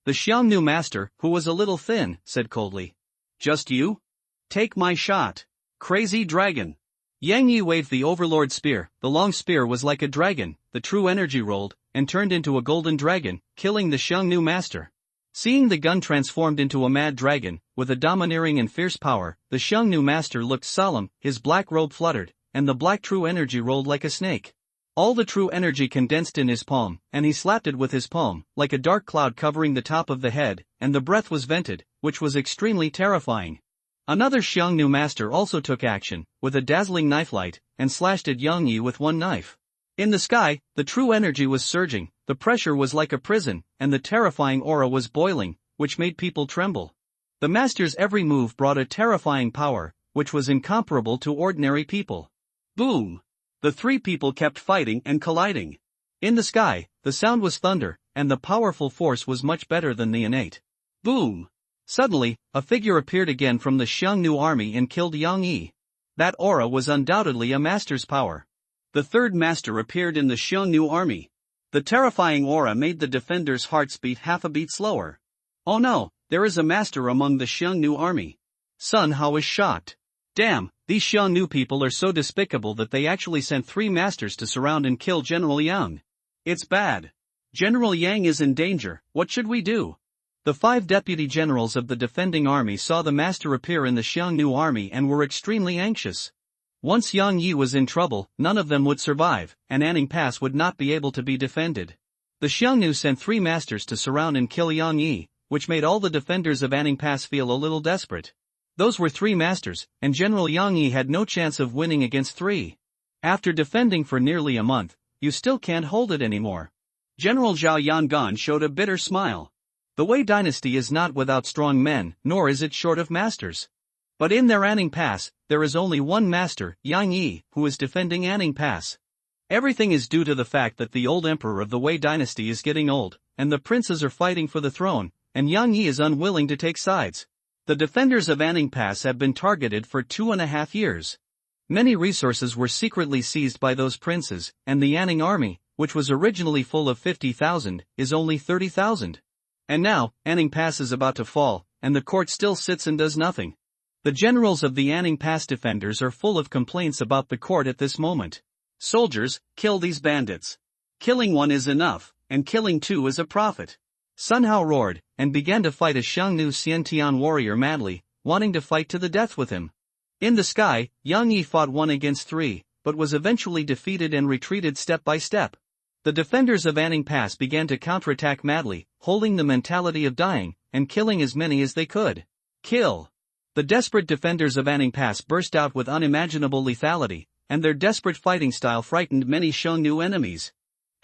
The Xiangnu master, who was a little thin, said coldly. Just you? Take my shot. Crazy dragon. Yang Yi waved the overlord spear. The long spear was like a dragon. The true energy rolled, and turned into a golden dragon, killing the Xiangnu master. Seeing the gun transformed into a mad dragon, with a domineering and fierce power, the Xiangnu master looked solemn, his black robe fluttered, and the black true energy rolled like a snake. All the true energy condensed in his palm, and he slapped it with his palm, like a dark cloud covering the top of the head, and the breath was vented, which was extremely terrifying. Another Xiangnu master also took action, with a dazzling knife light, and slashed at Yang Yi with one knife. In the sky, the true energy was surging, the pressure was like a prison, and the terrifying aura was boiling, which made people tremble. The master's every move brought a terrifying power, which was incomparable to ordinary people. Boom! The three people kept fighting and colliding. In the sky, the sound was thunder, and the powerful force was much better than the innate. Boom! Suddenly, a figure appeared again from the Xiangnu army and killed Yang Yi. That aura was undoubtedly a master's power. The third master appeared in the Xiangnu army. The terrifying aura made the defenders' hearts beat half a beat slower. Oh no, there is a master among the Xiangnu army. Sun Hao is shocked. Damn, these Xiangnu people are so despicable that they actually sent 3 masters to surround and kill General Yang. It's bad. General Yang is in danger, what should we do? The 5 deputy generals of the defending army saw the master appear in the Xiangnu army and were extremely anxious. Once Yang Yi was in trouble, none of them would survive, and Anning Pass would not be able to be defended. The Xiangnu sent 3 masters to surround and kill Yang Yi, which made all the defenders of Anning Pass feel a little desperate. Those were 3 masters, and General Yang Yi had no chance of winning against 3. After defending for nearly a month, you still can't hold it anymore. General Zhao Yangan showed a bitter smile. The Wei dynasty is not without strong men, nor is it short of masters. But in their Anning Pass, there is only one master, Yang Yi, who is defending Anning Pass. Everything is due to the fact that the old emperor of the Wei dynasty is getting old, and the princes are fighting for the throne, and Yang Yi is unwilling to take sides. The defenders of Anning Pass have been targeted for 2.5 years. Many resources were secretly seized by those princes, and the Anning army, which was originally full of 50,000, is only 30,000. And now, Anning Pass is about to fall, and the court still sits and does nothing. The generals of the Anning Pass defenders are full of complaints about the court at this moment. Soldiers, kill these bandits. Killing 1 is enough, and killing 2 is a profit. Sun Hao roared, and began to fight a Xiangnu Xiantian warrior madly, wanting to fight to the death with him. In the sky, Yang Yi fought 1 against 3, but was eventually defeated and retreated step by step. The defenders of Anning Pass began to counterattack madly, holding the mentality of dying, and killing as many as they could. Kill! The desperate defenders of Anning Pass burst out with unimaginable lethality, and their desperate fighting style frightened many Xiangnu enemies.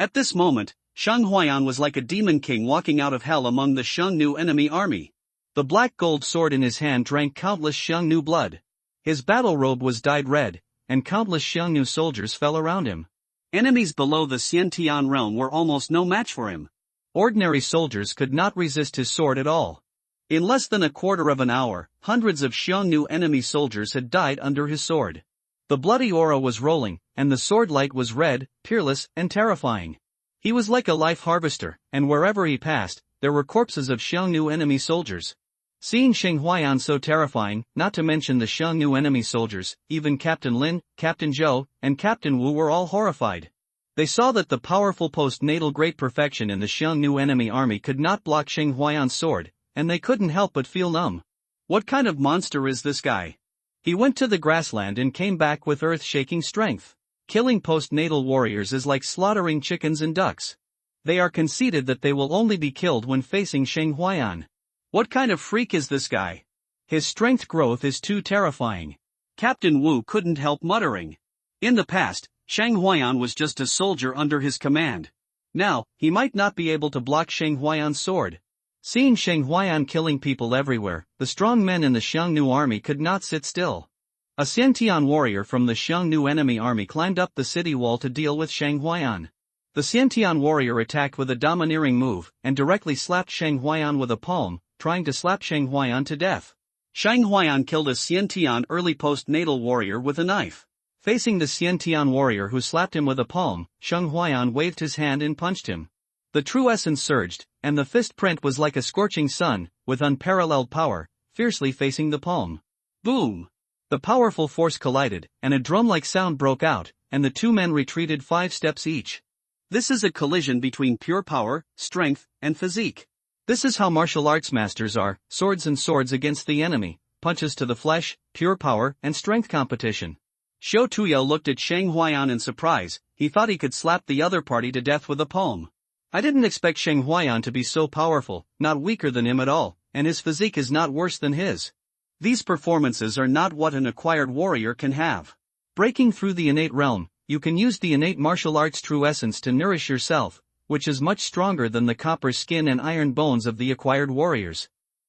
At this moment, Shang Huayan was like a demon king walking out of hell among the Xiangnu enemy army. The black gold sword in his hand drank countless Xiangnu blood. His battle robe was dyed red, and countless Xiangnu soldiers fell around him. Enemies below the Xiantian realm were almost no match for him. Ordinary soldiers could not resist his sword at all. In less than a quarter of an hour, hundreds of Xiangnu enemy soldiers had died under his sword. The bloody aura was rolling, and the sword light was red, peerless, and terrifying. He was like a life harvester, and wherever he passed, there were corpses of Xiangnu enemy soldiers. Seeing Sheng Huayan so terrifying, not to mention the Xiangnu enemy soldiers, even Captain Lin, Captain Zhou, and Captain Wu were all horrified. They saw that the powerful post-natal great perfection in the Xiangnu enemy army could not block Sheng Huayan's sword, and they couldn't help but feel numb. What kind of monster is this guy? He went to the grassland and came back with earth-shaking strength. Killing post-natal warriors is like slaughtering chickens and ducks. They are conceited that they will only be killed when facing Sheng Huayan. What kind of freak is this guy? His strength growth is too terrifying. Captain Wu couldn't help muttering. In the past, Sheng Huayan was just a soldier under his command. Now, he might not be able to block Sheng Huayan's sword. Seeing Sheng Huayan killing people everywhere, the strong men in the Xiangnu army could not sit still. A Xiantian warrior from the Xiangnu enemy army climbed up the city wall to deal with Sheng Huayan. The Xiantian warrior attacked with a domineering move, and directly slapped Sheng Huayan with a palm, trying to slap Sheng Huayan to death. Sheng Huayan killed a Xiantian early post-natal warrior with a knife. Facing the Xiantian warrior who slapped him with a palm, Sheng Huayan waved his hand and punched him. The true essence surged, and the fist print was like a scorching sun, with unparalleled power, fiercely facing the palm. Boom! The powerful force collided, and a drum-like sound broke out, and the two men retreated 5 steps each. This is a collision between pure power, strength, and physique. This is how martial arts masters are, swords and swords against the enemy, punches to the flesh, pure power, and strength competition. Xiao Tuya looked at Shang Huayan in surprise. He thought he could slap the other party to death with a palm. I didn't expect Shang Huayan to be so powerful, not weaker than him at all, and his physique is not worse than his. These performances are not what an acquired warrior can have. Breaking through the innate realm, you can use the innate martial arts true essence to nourish yourself, which is much stronger than the copper skin and iron bones of the acquired warriors.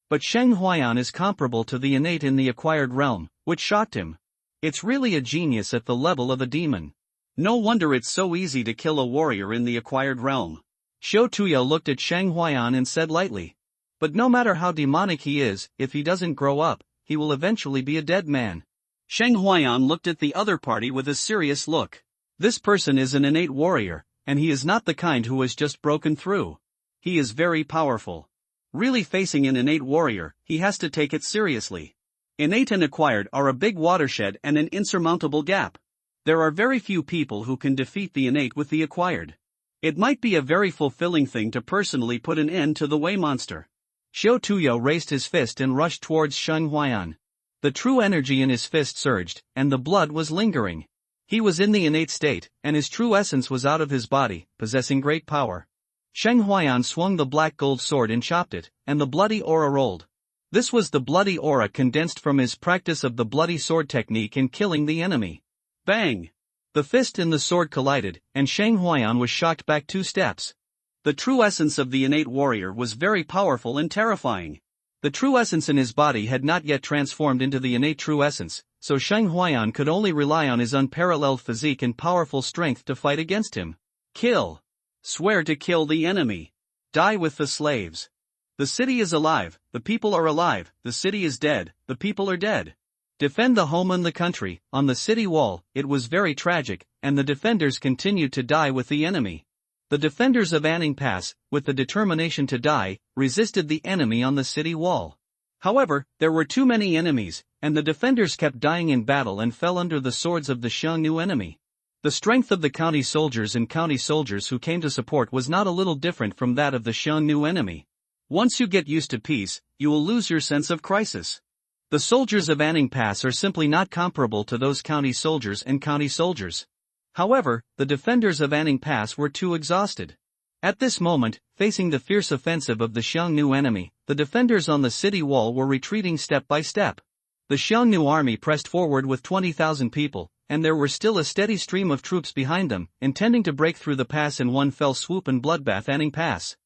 But Shang Huayan is comparable to the innate in the acquired realm, which shocked him. It's really a genius at the level of a demon. No wonder it's so easy to kill a warrior in the acquired realm. Xiao Tuya looked at Shang Huayan and said lightly. But no matter how demonic he is, if he doesn't grow up, he will eventually be a dead man. Shang Huayan looked at the other party with a serious look. This person is an innate warrior, and he is not the kind who has just broken through. He is very powerful. Really facing an innate warrior, he has to take it seriously. Innate and acquired are a big watershed and an insurmountable gap. There are very few people who can defeat the innate with the acquired. It might be a very fulfilling thing to personally put an end to the Wei monster. Xiao Tuya raised his fist and rushed towards Shang Huayan. The true energy in his fist surged, and the blood was lingering. He was in the innate state, and his true essence was out of his body, possessing great power. Shang Huayan swung the black gold sword and chopped it, and the bloody aura rolled. This was the bloody aura condensed from his practice of the bloody sword technique in killing the enemy. Bang! The fist and the sword collided, and Shang Huayan was shocked back 2 steps. The true essence of the innate warrior was very powerful and terrifying. The true essence in his body had not yet transformed into the innate true essence, so Shang Huayan could only rely on his unparalleled physique and powerful strength to fight against him. Kill! Swear to kill the enemy. Die with the slaves. The city is alive, the people are alive, the city is dead, the people are dead. Defend the home and the country. On the city wall, it was very tragic, and the defenders continued to die with the enemy. The defenders of Anning Pass, with the determination to die, resisted the enemy on the city wall. However, there were too many enemies, and the defenders kept dying in battle and fell under the swords of the Xiongnu enemy. The strength of the county soldiers and county soldiers who came to support was not a little different from that of the Xiongnu enemy. Once you get used to peace, you will lose your sense of crisis. The soldiers of Anning Pass are simply not comparable to those county soldiers and county soldiers. However, the defenders of Anning Pass were too exhausted. At this moment, facing the fierce offensive of the Xiongnu enemy, the defenders on the city wall were retreating step by step. The Xiongnu army pressed forward with 20,000 people, and there were still a steady stream of troops behind them, intending to break through the pass in one fell swoop and bloodbath Anning Pass.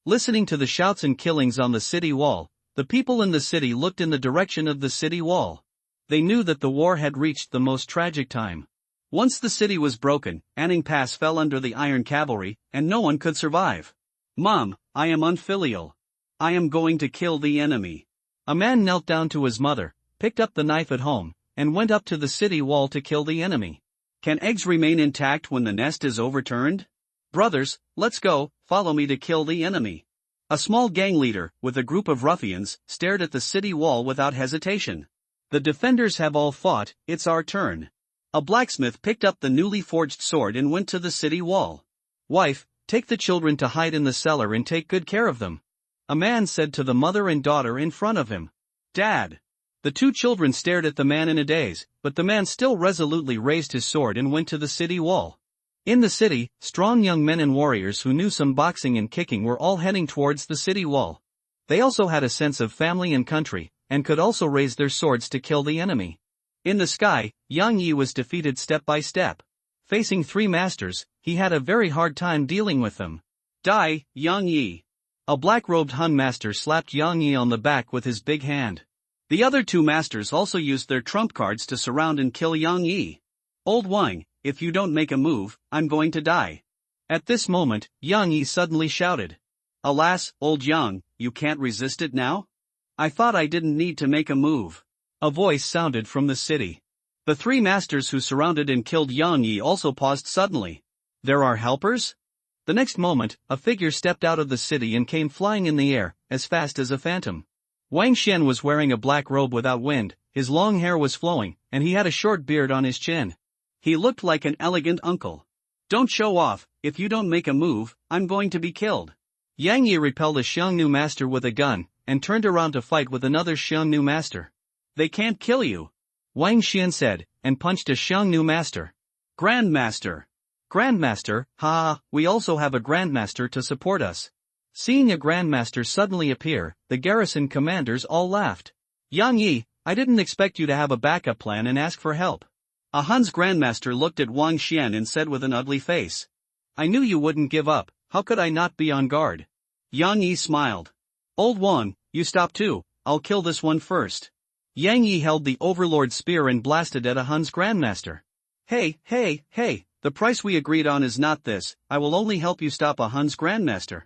Listening to the shouts and killings on the city wall, the people in the city looked in the direction of the city wall. They knew that the war had reached the most tragic time. Once the city was broken, Anning Pass fell under the Iron Cavalry, and no one could survive. Mom, I am unfilial. I am going to kill the enemy. A man knelt down to his mother, picked up the knife at home, and went up to the city wall to kill the enemy. Can eggs remain intact when the nest is overturned? Brothers, let's go, follow me to kill the enemy. A small gang leader, with a group of ruffians, stared at the city wall without hesitation. The defenders have all fought, it's our turn. A blacksmith picked up the newly forged sword and went to the city wall. Wife, take the children to hide in the cellar and take good care of them. A man said to the mother and daughter in front of him. Dad. The 2 children stared at the man in a daze, but the man still resolutely raised his sword and went to the city wall. In the city, strong young men and warriors who knew some boxing and kicking were all heading towards the city wall. They also had a sense of family and country, and could also raise their swords to kill the enemy. In the sky, Yang Yi was defeated step by step. Facing 3 masters, he had a very hard time dealing with them. Die, Yang Yi. A black-robed Hun master slapped Yang Yi on the back with his big hand. The other 2 masters also used their trump cards to surround and kill Yang Yi. Old Wang, if you don't make a move, I'm going to die. At this moment, Yang Yi suddenly shouted. Alas, old Yang, you can't resist it now? I thought I didn't need to make a move. A voice sounded from the city. The 3 masters who surrounded and killed Yang Yi also paused suddenly. There are helpers? The next moment, a figure stepped out of the city and came flying in the air, as fast as a phantom. Wang Xian was wearing a black robe without wind, his long hair was flowing, and he had a short beard on his chin. He looked like an elegant uncle. "Don't show off, if you don't make a move, I'm going to be killed." Yang Yi repelled a Xiongnu master with a gun, and turned around to fight with another Xiongnu master. "They can't kill you," Wang Xian said, and punched a Xiongnu master. "Grandmaster! Grandmaster, ha, we also have a Grandmaster to support us." Seeing a Grandmaster suddenly appear, the garrison commanders all laughed. "Yang Yi, I didn't expect you to have a backup plan and ask for help." A Han's Grandmaster looked at Wang Xian and said with an ugly face, "I knew you wouldn't give up, how could I not be on guard?" Yang Yi smiled. "Old Wang, you stop too, I'll kill this one first." Yang Yi held the Overlord spear and blasted at a Han's Grandmaster. Hey, the price we agreed on is not this, I will only help you stop a Han's Grandmaster."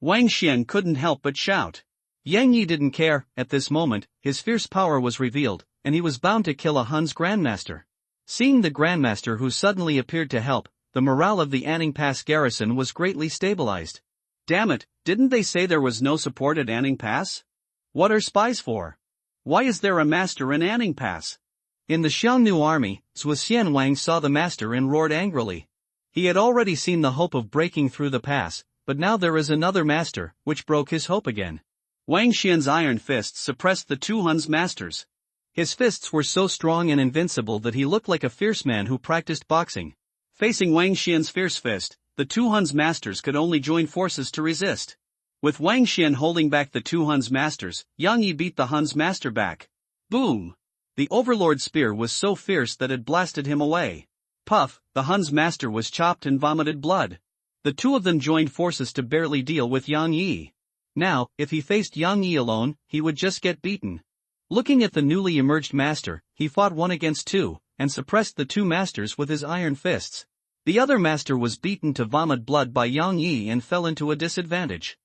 Wang Xian couldn't help but shout. Yang Yi didn't care, at this moment, his fierce power was revealed, and he was bound to kill a Han's Grandmaster. Seeing the Grandmaster who suddenly appeared to help, the morale of the Anning Pass garrison was greatly stabilized. Damn it, didn't they say there was no support at Anning Pass? What are spies for? Why is there a master in Anning Pass? In the Xiongnu army, Zhuo Wang saw the master and roared angrily. He had already seen the hope of breaking through the pass, but now there is another master, which broke his hope again. Wang Xian's iron fists suppressed the two Han's masters. His fists were so strong and invincible that he looked like a fierce man who practiced boxing. Facing Wang Xian's fierce fist, the two Han's masters could only join forces to resist. With Wang Xian holding back the two Han's masters, Yang Yi beat the Han's master back. Boom! The Overlord spear was so fierce that it blasted him away. Puff, the Han's master was chopped and vomited blood. The two of them joined forces to barely deal with Yang Yi. Now, if he faced Yang Yi alone, he would just get beaten. Looking at the newly emerged master, he fought 1-against-2, and suppressed the two masters with his iron fists. The other master was beaten to vomit blood by Yang Yi and fell into a disadvantage.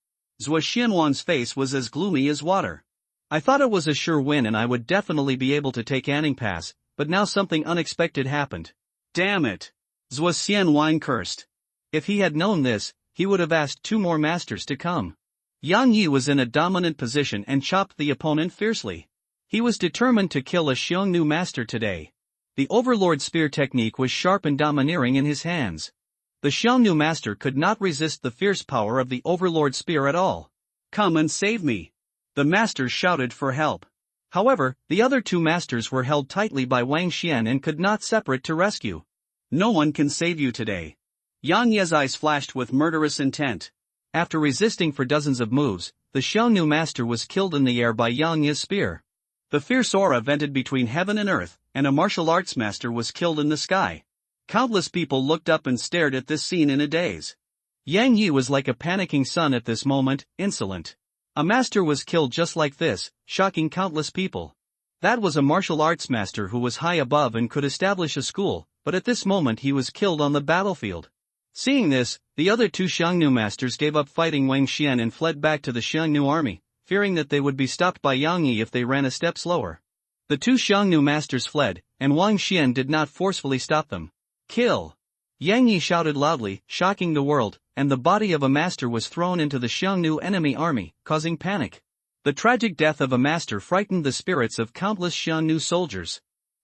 Zhuo Xianwang's face was as gloomy as water. "I thought it was a sure win and I would definitely be able to take Anning Pass, but now something unexpected happened. Damn it!" Zhuo Xianwang cursed. If he had known this, he would have asked 2 more masters to come. Yang Yi was in a dominant position and chopped the opponent fiercely. He was determined to kill a Xiongnu master today. The Overlord spear technique was sharp and domineering in his hands. The Xiongnu master could not resist the fierce power of the Overlord spear at all. "Come and save me!" The masters shouted for help. However, the other 2 masters were held tightly by Wang Xian and could not separate to rescue. "No one can save you today." Yang Ye's eyes flashed with murderous intent. After resisting for dozens of moves, the Xiongnu master was killed in the air by Yang Ye's spear. The fierce aura vented between heaven and earth, and a martial arts master was killed in the sky. Countless people looked up and stared at this scene in a daze. Yang Yi was like a panicking son at this moment, insolent. A master was killed just like this, shocking countless people. That was a martial arts master who was high above and could establish a school, but at this moment he was killed on the battlefield. Seeing this, the other 2 Xiongnu masters gave up fighting Wang Xian and fled back to the Xiongnu army, fearing that they would be stopped by Yang Yi if they ran a step slower. The 2 Xiongnu masters fled, and Wang Xian did not forcefully stop them. "Kill!" Yang Yi shouted loudly, shocking the world, and the body of a master was thrown into the Xiongnu enemy army, causing panic. The tragic death of a master frightened the spirits of countless Xiongnu soldiers.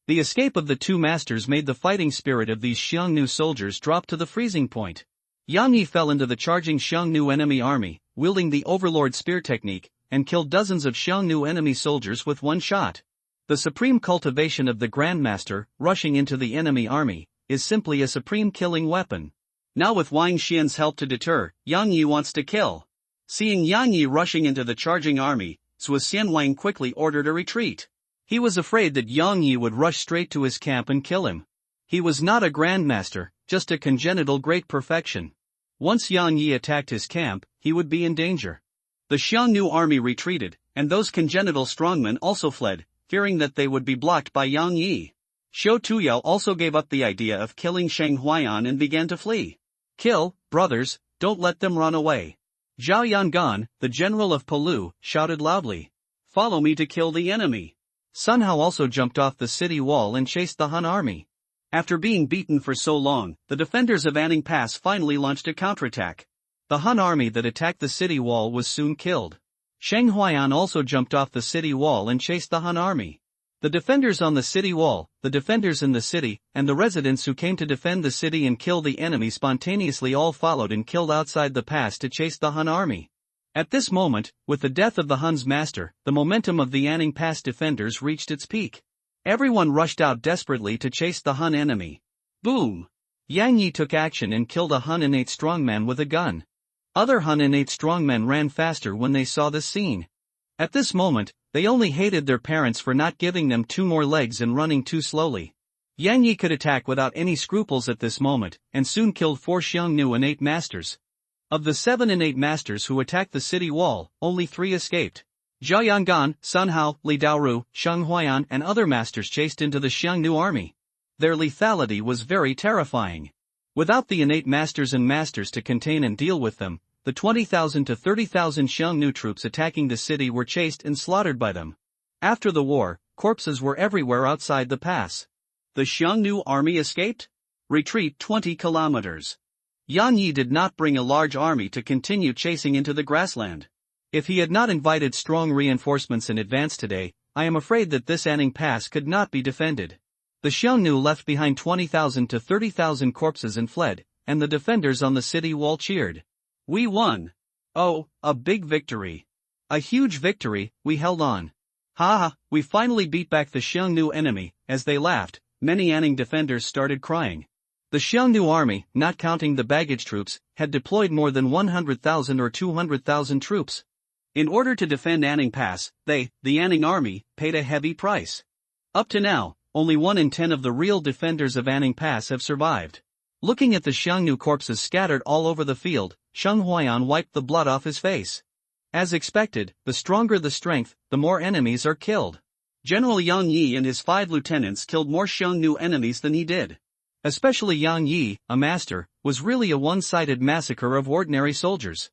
The escape of the 2 masters made the fighting spirit of these Xiongnu soldiers drop to the freezing point. Yang Yi fell into the charging Xiongnu enemy army, wielding the Overlord spear technique, and killed dozens of Xiongnu enemy soldiers with one shot. The supreme cultivation of the Grandmaster, rushing into the enemy army, is simply a supreme killing weapon. Now with Wang Xian's help to deter, Yang Yi wants to kill. Seeing Yang Yi rushing into the charging army, Zhuo Xianwang quickly ordered a retreat. He was afraid that Yang Yi would rush straight to his camp and kill him. He was not a Grandmaster, just a congenital great perfection. Once Yang Yi attacked his camp, he would be in danger. The Xiongnu army retreated, and those congenital strongmen also fled, fearing that they would be blocked by Yang Yi. Xiao Tuyao also gave up the idea of killing Sheng Huaiyan and began to flee. "Kill, brothers, don't let them run away." Zhao Yangan, the general of Palu, shouted loudly. "Follow me to kill the enemy." Sun Hao also jumped off the city wall and chased the Han army. After being beaten for so long, the defenders of Anning Pass finally launched a counterattack. The Han army that attacked the city wall was soon killed. Sheng Huaiyan also jumped off the city wall and chased the Han army. The defenders on the city wall, the defenders in the city, and the residents who came to defend the city and kill the enemy spontaneously all followed and killed outside the pass to chase the Han army. At this moment, with the death of the Hun's master, the momentum of the Anning Pass defenders reached its peak. Everyone rushed out desperately to chase the Hun enemy. Boom! Yang Yi took action and killed a Hun innate strongman with a gun. Other Hun innate strongmen ran faster when they saw this scene. At this moment, they only hated their parents for not giving them 2 more legs and running too slowly. Yang Yi could attack without any scruples at this moment, and soon killed 4 Xiongnu innate masters. Of the 7 innate masters who attacked the city wall, only 3 escaped. Zhao Yangan, Sun Hao, Li Daoru, Sheng Huaiyan and other masters chased into the Xiongnu army. Their lethality was very terrifying. Without the innate masters and masters to contain and deal with them, the 20,000 to 30,000 Xiongnu troops attacking the city were chased and slaughtered by them. After the war, corpses were everywhere outside the pass. The Xiongnu army escaped? Retreat 20 kilometers. Yang Yi did not bring a large army to continue chasing into the grassland. If he had not invited strong reinforcements in advance today, I am afraid that this Anning Pass could not be defended. The Xiongnu left behind 20,000 to 30,000 corpses and fled, and the defenders on the city wall cheered. We won! Oh, a big victory! A huge victory, we held on. Ha ha, we finally beat back the Xiongnu enemy. As they laughed, many Anning defenders started crying. The Xiongnu army, not counting the baggage troops, had deployed more than 100,000 or 200,000 troops. In order to defend Anning Pass, they, the Anning army, paid a heavy price. Up to now, only 1 in 10 of the real defenders of Anning Pass have survived. Looking at the Xiongnu corpses scattered all over the field, Sheng Huaiyan wiped the blood off his face. As expected, the stronger the strength, the more enemies are killed. General Yang Yi and his 5 lieutenants killed more Xiongnu enemies than he did. Especially Yang Yi, a master, was really a one-sided massacre of ordinary soldiers.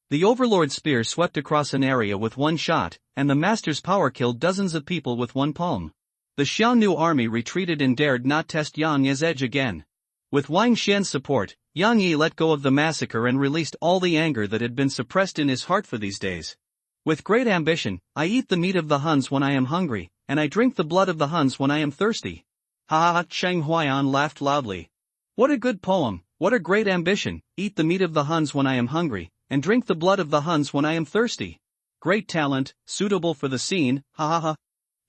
The Overlord's spear swept across an area with 1 shot, and the master's power killed dozens of people with 1 palm. The Xiongnu army retreated and dared not test Yang Yi's edge again. With Wang Xian's support, Yang Yi let go of the massacre and released all the anger that had been suppressed in his heart for these days. With great ambition, I eat the meat of the Huns when I am hungry, and I drink the blood of the Huns when I am thirsty. Ha ha! Sheng Huaiyan laughed loudly. What a good poem, what a great ambition, eat the meat of the Huns when I am hungry, and drink the blood of the Huns when I am thirsty. Great talent, suitable for the scene, ha ha ha.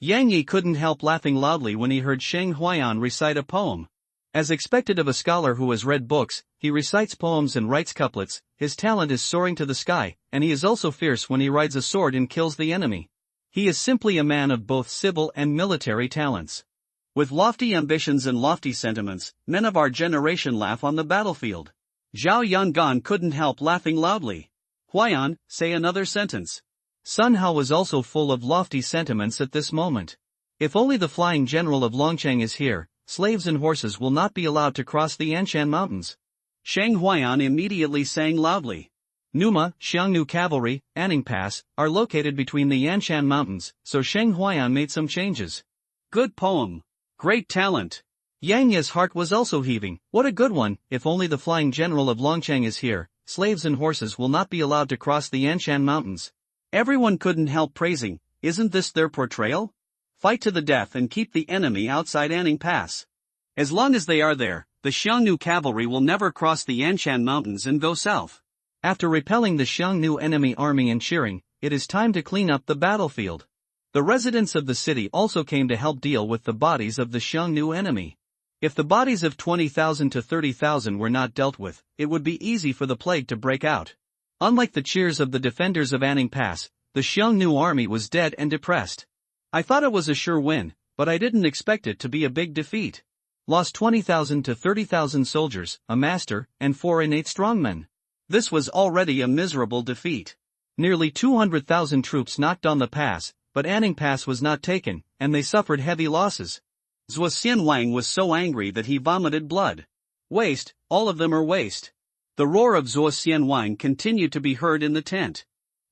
Yang Yi couldn't help laughing loudly when he heard Sheng Huaiyan recite a poem. As expected of a scholar who has read books, he recites poems and writes couplets. His talent is soaring to the sky, and he is also fierce when he rides a sword and kills the enemy. He is simply a man of both civil and military talents. With lofty ambitions and lofty sentiments, men of our generation laugh on the battlefield. Zhao Yangan couldn't help laughing loudly. Huaiyan, say another sentence. Sun Hao was also full of lofty sentiments at this moment. If only the flying general of Longcheng is here, slaves and horses will not be allowed to cross the Anshan Mountains. Sheng Huaiyan immediately sang loudly. Numa, Xiongnu cavalry, Anning Pass, are located between the Yanshan Mountains, so Sheng Huaiyan made some changes. Good poem. Great talent. Yang Yi's heart was also heaving. What a good one! If only the flying general of Longcheng is here, slaves and horses will not be allowed to cross the Yanshan Mountains. Everyone couldn't help praising. Isn't this their portrayal? Fight to the death and keep the enemy outside Anning Pass. As long as they are there, the Xiongnu cavalry will never cross the Yanshan Mountains and go south. After repelling the Xiongnu enemy army and cheering, it is time to clean up the battlefield. The residents of the city also came to help deal with the bodies of the Xiongnu enemy. If the bodies of 20,000 to 30,000 were not dealt with, it would be easy for the plague to break out. Unlike the cheers of the defenders of Anning Pass, the Xiongnu army was dead and depressed. I thought it was a sure win, but I didn't expect it to be a big defeat. Lost 20,000 to 30,000 soldiers, a master, and 4 innate strongmen. This was already a miserable defeat. Nearly 200,000 troops knocked on the pass, but Anning Pass was not taken, and they suffered heavy losses. Zhuo Xianwang was so angry that he vomited blood. Waste, all of them are waste. The roar of Zhuo Xianwang continued to be heard in the tent.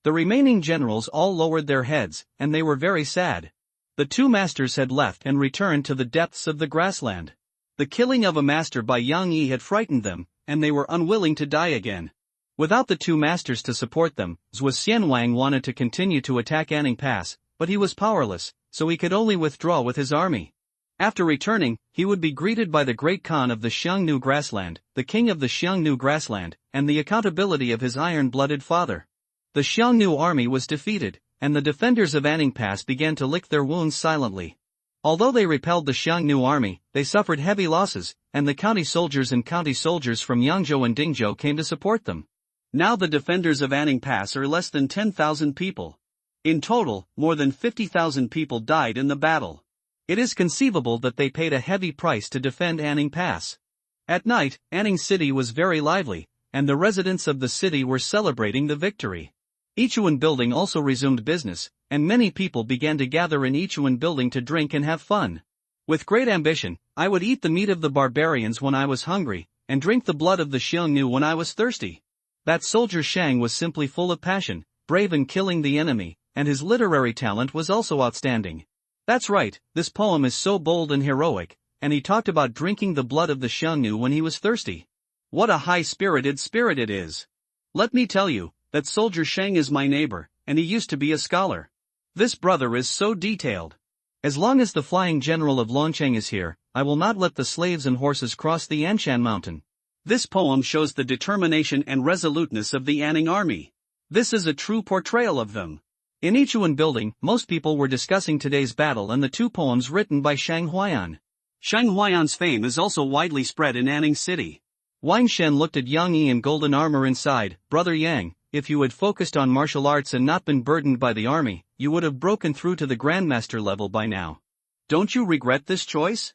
The remaining generals all lowered their heads, and they were very sad. The 2 masters had left and returned to the depths of the grassland. The killing of a master by Yang Yi had frightened them, and they were unwilling to die again. Without the two masters to support them, Zhuo Xianwang wanted to continue to attack Anning Pass, but he was powerless, so he could only withdraw with his army. After returning, he would be greeted by the great Khan of the Xiongnu grassland, the king of the Xiongnu grassland, and the accountability of his iron-blooded father. The Xiongnu army was defeated, and the defenders of Anning Pass began to lick their wounds silently. Although they repelled the Xiongnu army, they suffered heavy losses, and the county soldiers from Yangzhou and Dingzhou came to support them. Now the defenders of Anning Pass are less than 10,000 people. In total, more than 50,000 people died in the battle. It is conceivable that they paid a heavy price to defend Anning Pass. At night, Anning City was very lively, and the residents of the city were celebrating the victory. Ichuan Building also resumed business, and many people began to gather in Ichuan Building to drink and have fun. With great ambition, I would eat the meat of the barbarians when I was hungry, and drink the blood of the Xiongnu when I was thirsty. That soldier Shang was simply full of passion, brave in killing the enemy, and his literary talent was also outstanding. That's right, this poem is so bold and heroic, and he talked about drinking the blood of the Xiongnu when he was thirsty. What a high-spirited spirit it is. Let me tell you, that soldier Shang is my neighbor, and he used to be a scholar. This brother is so detailed. As long as the flying general of Longcheng is here, I will not let the slaves and horses cross the Anshan mountain. This poem shows the determination and resoluteness of the Anning army. This is a true portrayal of them. In Ichuan Building, most people were discussing today's battle and the two poems written by Shang Huayan. Shang Huayan's fame is also widely spread in Anning City. Wang Shen looked at Yang Yi in golden armor and sighed, "Brother Yang, if you had focused on martial arts and not been burdened by the army, you would have broken through to the Grandmaster level by now. Don't you regret this choice?"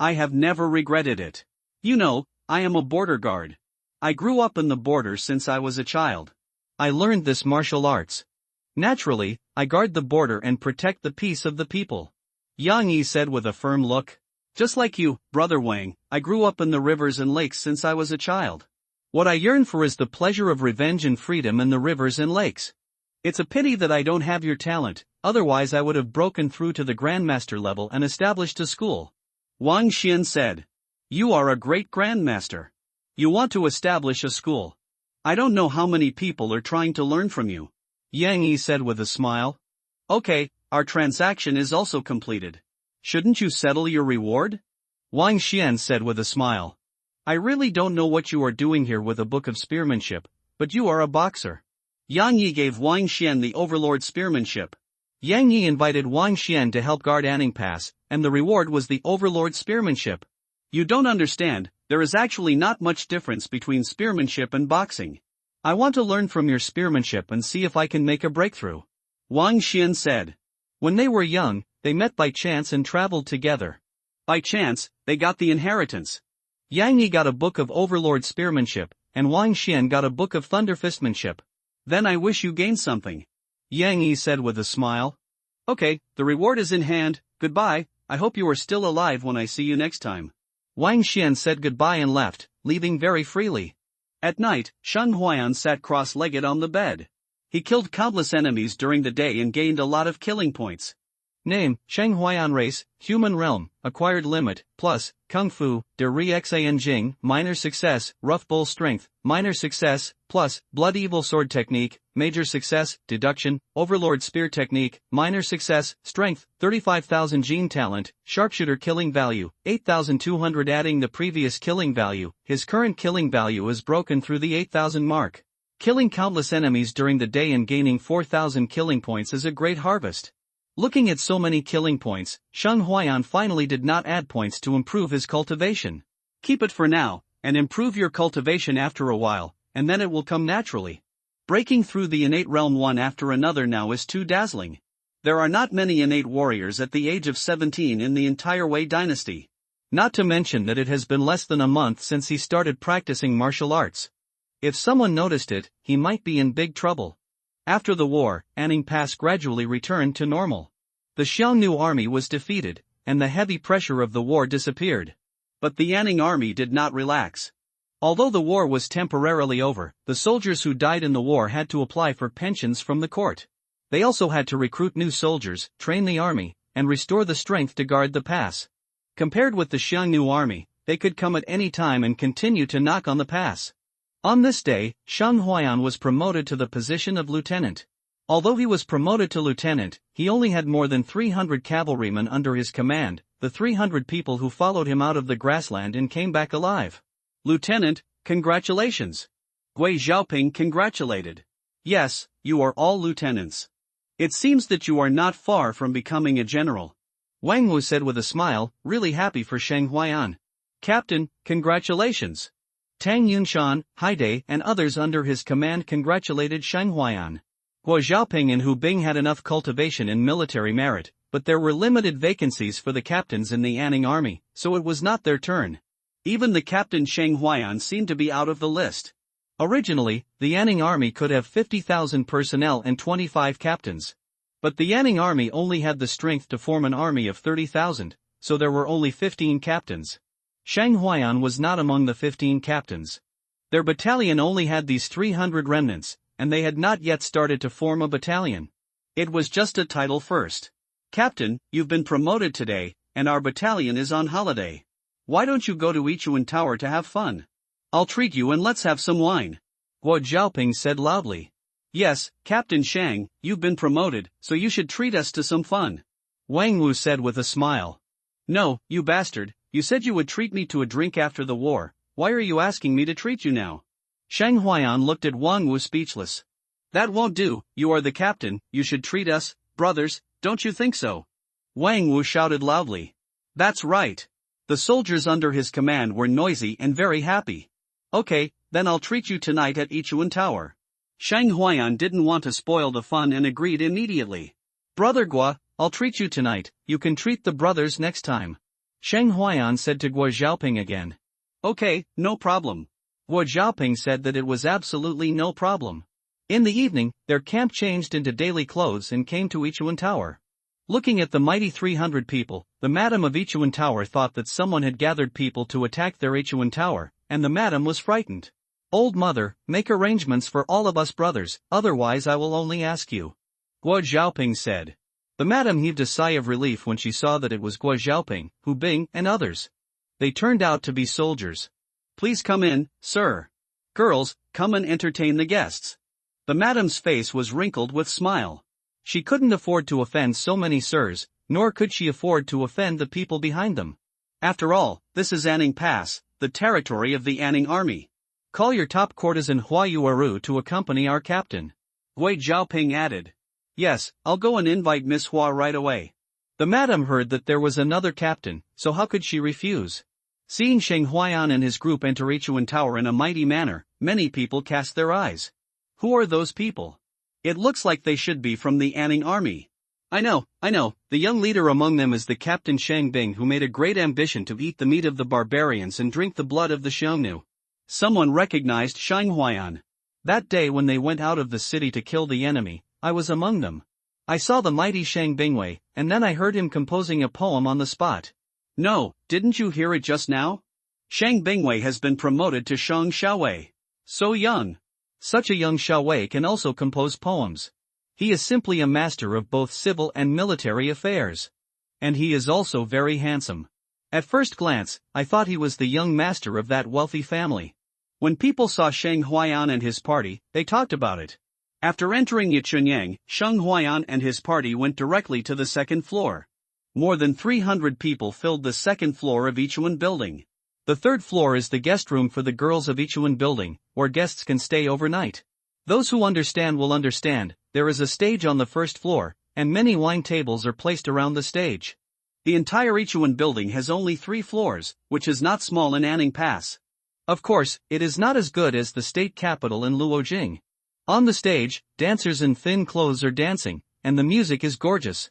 "I have never regretted it. You know, I am a border guard. I grew up in the border since I was a child. I learned this martial arts. Naturally, I guard the border and protect the peace of the people," Yang Yi said with a firm look. "Just like you, Brother Wang, I grew up in the rivers and lakes since I was a child. What I yearn for is the pleasure of revenge and freedom in the rivers and lakes. It's a pity that I don't have your talent, otherwise I would have broken through to the Grandmaster level and established a school." Wang Xian said, "You are a great Grandmaster. You want to establish a school. I don't know how many people are trying to learn from you," Yang Yi said with a smile. "Okay, our transaction is also completed. Shouldn't you settle your reward?" Wang Xian said with a smile. "I really don't know what you are doing here with a book of spearmanship, but you are a boxer." Yang Yi gave Wang Xian the overlord spearmanship. Yang Yi invited Wang Xian to help guard Anning Pass, and the reward was the overlord spearmanship. "You don't understand, there is actually not much difference between spearmanship and boxing. I want to learn from your spearmanship and see if I can make a breakthrough," Wang Xian said. When they were young, they met by chance and traveled together. By chance, they got the inheritance. Yang Yi got a book of overlord spearmanship, and Wang Xian got a book of thunderfistmanship. "Then I wish you gained something," Yang Yi said with a smile. "Okay, the reward is in hand, goodbye, I hope you are still alive when I see you next time." Wang Xian said goodbye and left, leaving very freely. At night, Shang Huayan sat cross-legged on the bed. He killed countless enemies during the day and gained a lot of killing points. Name, Shang Huayan race, human realm, acquired limit, plus, Kung Fu, De Ri Xan Jing, minor success, rough bull strength, minor success, plus, blood evil sword technique, major success, deduction, overlord spear technique, minor success, strength, 35,000 gene talent, sharpshooter killing value, 8,200 adding the previous killing value, his current killing value is broken through the 8,000 mark. Killing countless enemies during the day and gaining 4,000 killing points is a great harvest. Looking at so many killing points, Shang Huayan finally did not add points to improve his cultivation. Keep it for now, and improve your cultivation after a while, and then it will come naturally. Breaking through the innate realm one after another now is too dazzling. There are not many innate warriors at the age of 17 in the entire Wei dynasty. Not to mention that it has been less than a month since he started practicing martial arts. If someone noticed it, he might be in big trouble. After the war, Anning Pass gradually returned to normal. The Xiongnu army was defeated, and the heavy pressure of the war disappeared. But the Anning army did not relax. Although the war was temporarily over, the soldiers who died in the war had to apply for pensions from the court. They also had to recruit new soldiers, train the army, and restore the strength to guard the pass. Compared with the Xiongnu army, they could come at any time and continue to knock on the pass. On this day, Sheng Huayan was promoted to the position of lieutenant. Although he was promoted to lieutenant, he only had more than 300 cavalrymen under his command, the 300 people who followed him out of the grassland and came back alive. Lieutenant, congratulations. Gui Xiaoping congratulated. Yes, you are all lieutenants. It seems that you are not far from becoming a general. Wang Wu said with a smile, really happy for Sheng Huayan. Captain, congratulations. Tang Yunshan, Haidai, and others under his command congratulated Sheng Huayan. Guo Xiaoping and Hu Bing had enough cultivation and military merit, but there were limited vacancies for the captains in the Anning army, so it was not their turn. Even the captain Sheng Huayan seemed to be out of the list. Originally, the Anning army could have 50,000 personnel and 25 captains. But the Anning army only had the strength to form an army of 30,000, so there were only 15 captains. Sheng Huayan was not among the 15 captains. Their battalion only had these 300 remnants, and they had not yet started to form a battalion. It was just a title first. Captain, you've been promoted today, and our battalion is on holiday. Why don't you go to Yichuan Tower to have fun? I'll treat you and let's have some wine. Guo Xiaoping said loudly. Yes, Captain Shang, you've been promoted, so you should treat us to some fun. Wang Wu said with a smile. No, you bastard, you said you would treat me to a drink after the war, why are you asking me to treat you now? Sheng Huayan looked at Wang Wu speechless. That won't do, you are the captain, you should treat us, brothers, don't you think so? Wang Wu shouted loudly. That's right. The soldiers under his command were noisy and very happy. Okay, then I'll treat you tonight at Yichuan Tower. Sheng Huayan didn't want to spoil the fun and agreed immediately. Brother Guo, I'll treat you tonight, you can treat the brothers next time. Sheng Huayan said to Guo Xiaoping again. Okay, no problem. Guo Xiaoping said that it was absolutely no problem. In the evening, their camp changed into daily clothes and came to Yichuan Tower. Looking at the mighty 300 people, the madam of Yichuan Tower thought that someone had gathered people to attack their Yichuan Tower, and the madam was frightened. Old mother, make arrangements for all of us brothers, otherwise I will only ask you. Guo Xiaoping said. The madam heaved a sigh of relief when she saw that it was Guo Xiaoping, Hu Bing, and others. They turned out to be soldiers. Please come in, sir. Girls, come and entertain the guests. The madam's face was wrinkled with smile. She couldn't afford to offend so many sirs, nor could she afford to offend the people behind them. After all, this is Anning Pass, the territory of the Anning army. Call your top courtesan Hua Yuaru to accompany our captain. Gui Xiaoping added. Yes, I'll go and invite Miss Hua right away. The madam heard that there was another captain, so how could she refuse? Seeing Sheng Huayan and his group enter Yichuan Tower in a mighty manner, many people cast their eyes. Who are those people? It looks like they should be from the Anning army. I know, the young leader among them is the Captain Shang Bing who made a great ambition to eat the meat of the barbarians and drink the blood of the Xiongnu. Someone recognized Sheng Huayan. That day when they went out of the city to kill the enemy, I was among them. I saw the mighty Shang Bingwei, and then I heard him composing a poem on the spot. No, didn't you hear it just now? Shang Bingwei has been promoted to Shang Xiaowei. So young. Such a young Xiaowei can also compose poems. He is simply a master of both civil and military affairs. And he is also very handsome. At first glance, I thought he was the young master of that wealthy family. When people saw Sheng Huayan and his party, they talked about it. After entering Yichuanyang, Sheng Huayan and his party went directly to the second floor. More than 300 people filled the second floor of Yichuan building. The third floor is the guest room for the girls of Yichuan building, where guests can stay overnight. Those who understand will understand, there is a stage on the first floor, and many wine tables are placed around the stage. The entire Yichuan building has only 3 floors, which is not small in Anning Pass. Of course, it is not as good as the state capital in Luojing. On the stage, dancers in thin clothes are dancing, and the music is gorgeous.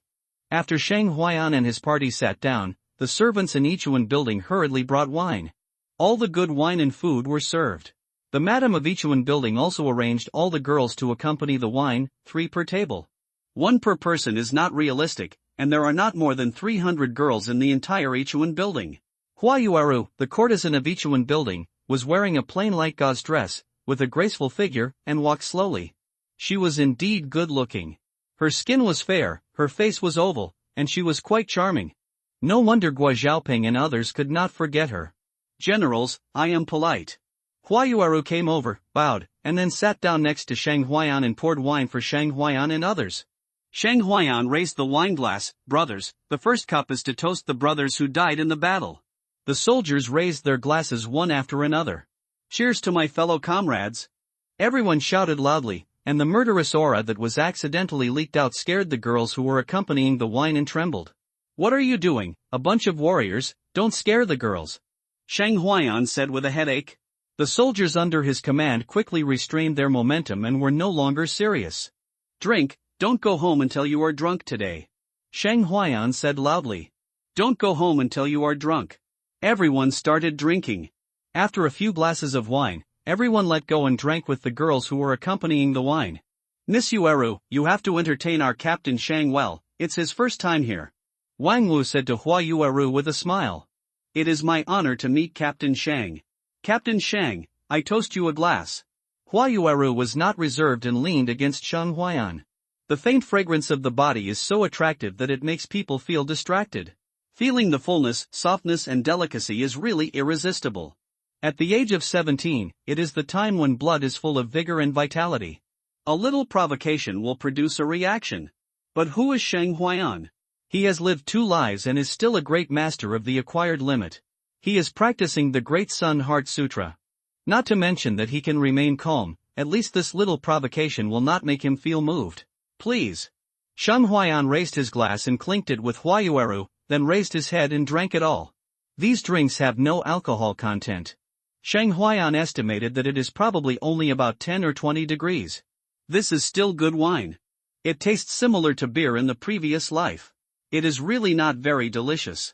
After Sheng Huayan and his party sat down, the servants in Yichuan building hurriedly brought wine. All the good wine and food were served. The madam of Yichuan building also arranged all the girls to accompany the wine, 3 per table. 1 per person is not realistic, and there are not more than 300 girls in the entire Yichuan building. Hua Yuaru, the courtesan of Yichuan building, was wearing a plain light gauze dress, with a graceful figure, and walked slowly. She was indeed good-looking. Her skin was fair, her face was oval, and she was quite charming. No wonder Guo Xiaoping and others could not forget her. Generals, I am polite. Hua Yueru came over, bowed, and then sat down next to Shang Huayan and poured wine for Shang Huayan and others. Shang Huayan raised the wine glass. Brothers, the first cup is to toast the brothers who died in the battle. The soldiers raised their glasses one after another. Cheers to my fellow comrades. Everyone shouted loudly, and the murderous aura that was accidentally leaked out scared the girls who were accompanying the wine and trembled. What are you doing, a bunch of warriors? Don't scare the girls, Shang Huayan said with a headache. The soldiers under his command quickly restrained their momentum and were no longer serious. Drink, don't go home until you are drunk today, Shang Huayan said loudly. Don't go home until you are drunk. Everyone started drinking. After a few glasses of wine, everyone let go and drank with the girls who were accompanying the wine. Miss Yueru, you have to entertain our captain Shang well, it's his first time here, Wang Wu said to Hua Yueru with a smile. It is my honor to meet Captain Shang. Captain Shang, I toast you a glass. Hua Yueru was not reserved and leaned against Shang Huayan. The faint fragrance of the body is so attractive that it makes people feel distracted. Feeling the fullness, softness and delicacy is really irresistible. At the age of 17, it is the time when blood is full of vigor and vitality. A little provocation will produce a reaction. But who is Shang Huayan? He has lived 2 lives and is still a great master of the acquired limit. He is practicing the Great Sun Heart Sutra. Not to mention that he can remain calm, at least this little provocation will not make him feel moved. Please. Shang Huayan raised his glass and clinked it with Hua Yueru, then raised his head and drank it all. These drinks have no alcohol content. Shang Huayan estimated that it is probably only about 10 or 20 degrees. This is still good wine. It tastes similar to beer in the previous life. It is really not very delicious.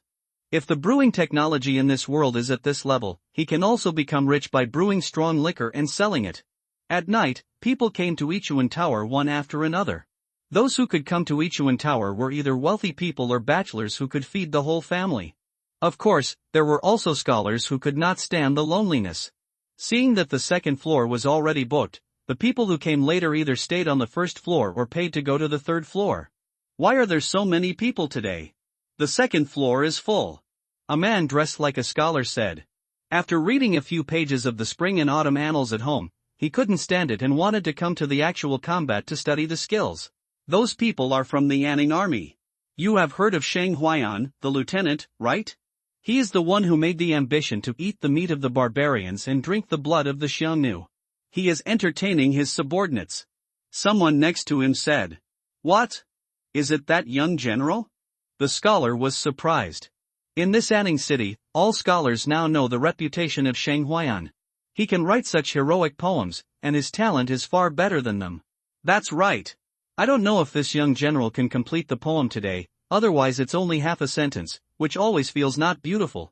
If the brewing technology in this world is at this level, he can also become rich by brewing strong liquor and selling it. At night, people came to Ichuan Tower one after another. Those who could come to Ichuan Tower were either wealthy people or bachelors who could feed the whole family. Of course, there were also scholars who could not stand the loneliness. Seeing that the second floor was already booked, the people who came later either stayed on the first floor or paid to go to the third floor. Why are there so many people today? The second floor is full, a man dressed like a scholar said. After reading a few pages of the spring and autumn annals at home, he couldn't stand it and wanted to come to the actual combat to study the skills. Those people are from the Yanning army. You have heard of Shang Huayan, the lieutenant, right? He is the one who made the ambition to eat the meat of the barbarians and drink the blood of the Xiongnu. He is entertaining his subordinates. Someone next to him said. What? Is it that young general? The scholar was surprised. In this Anning city, all scholars now know the reputation of Shang Huayan. He can write such heroic poems, and his talent is far better than them. That's right. I don't know if this young general can complete the poem today, otherwise it's only half a sentence, which always feels not beautiful.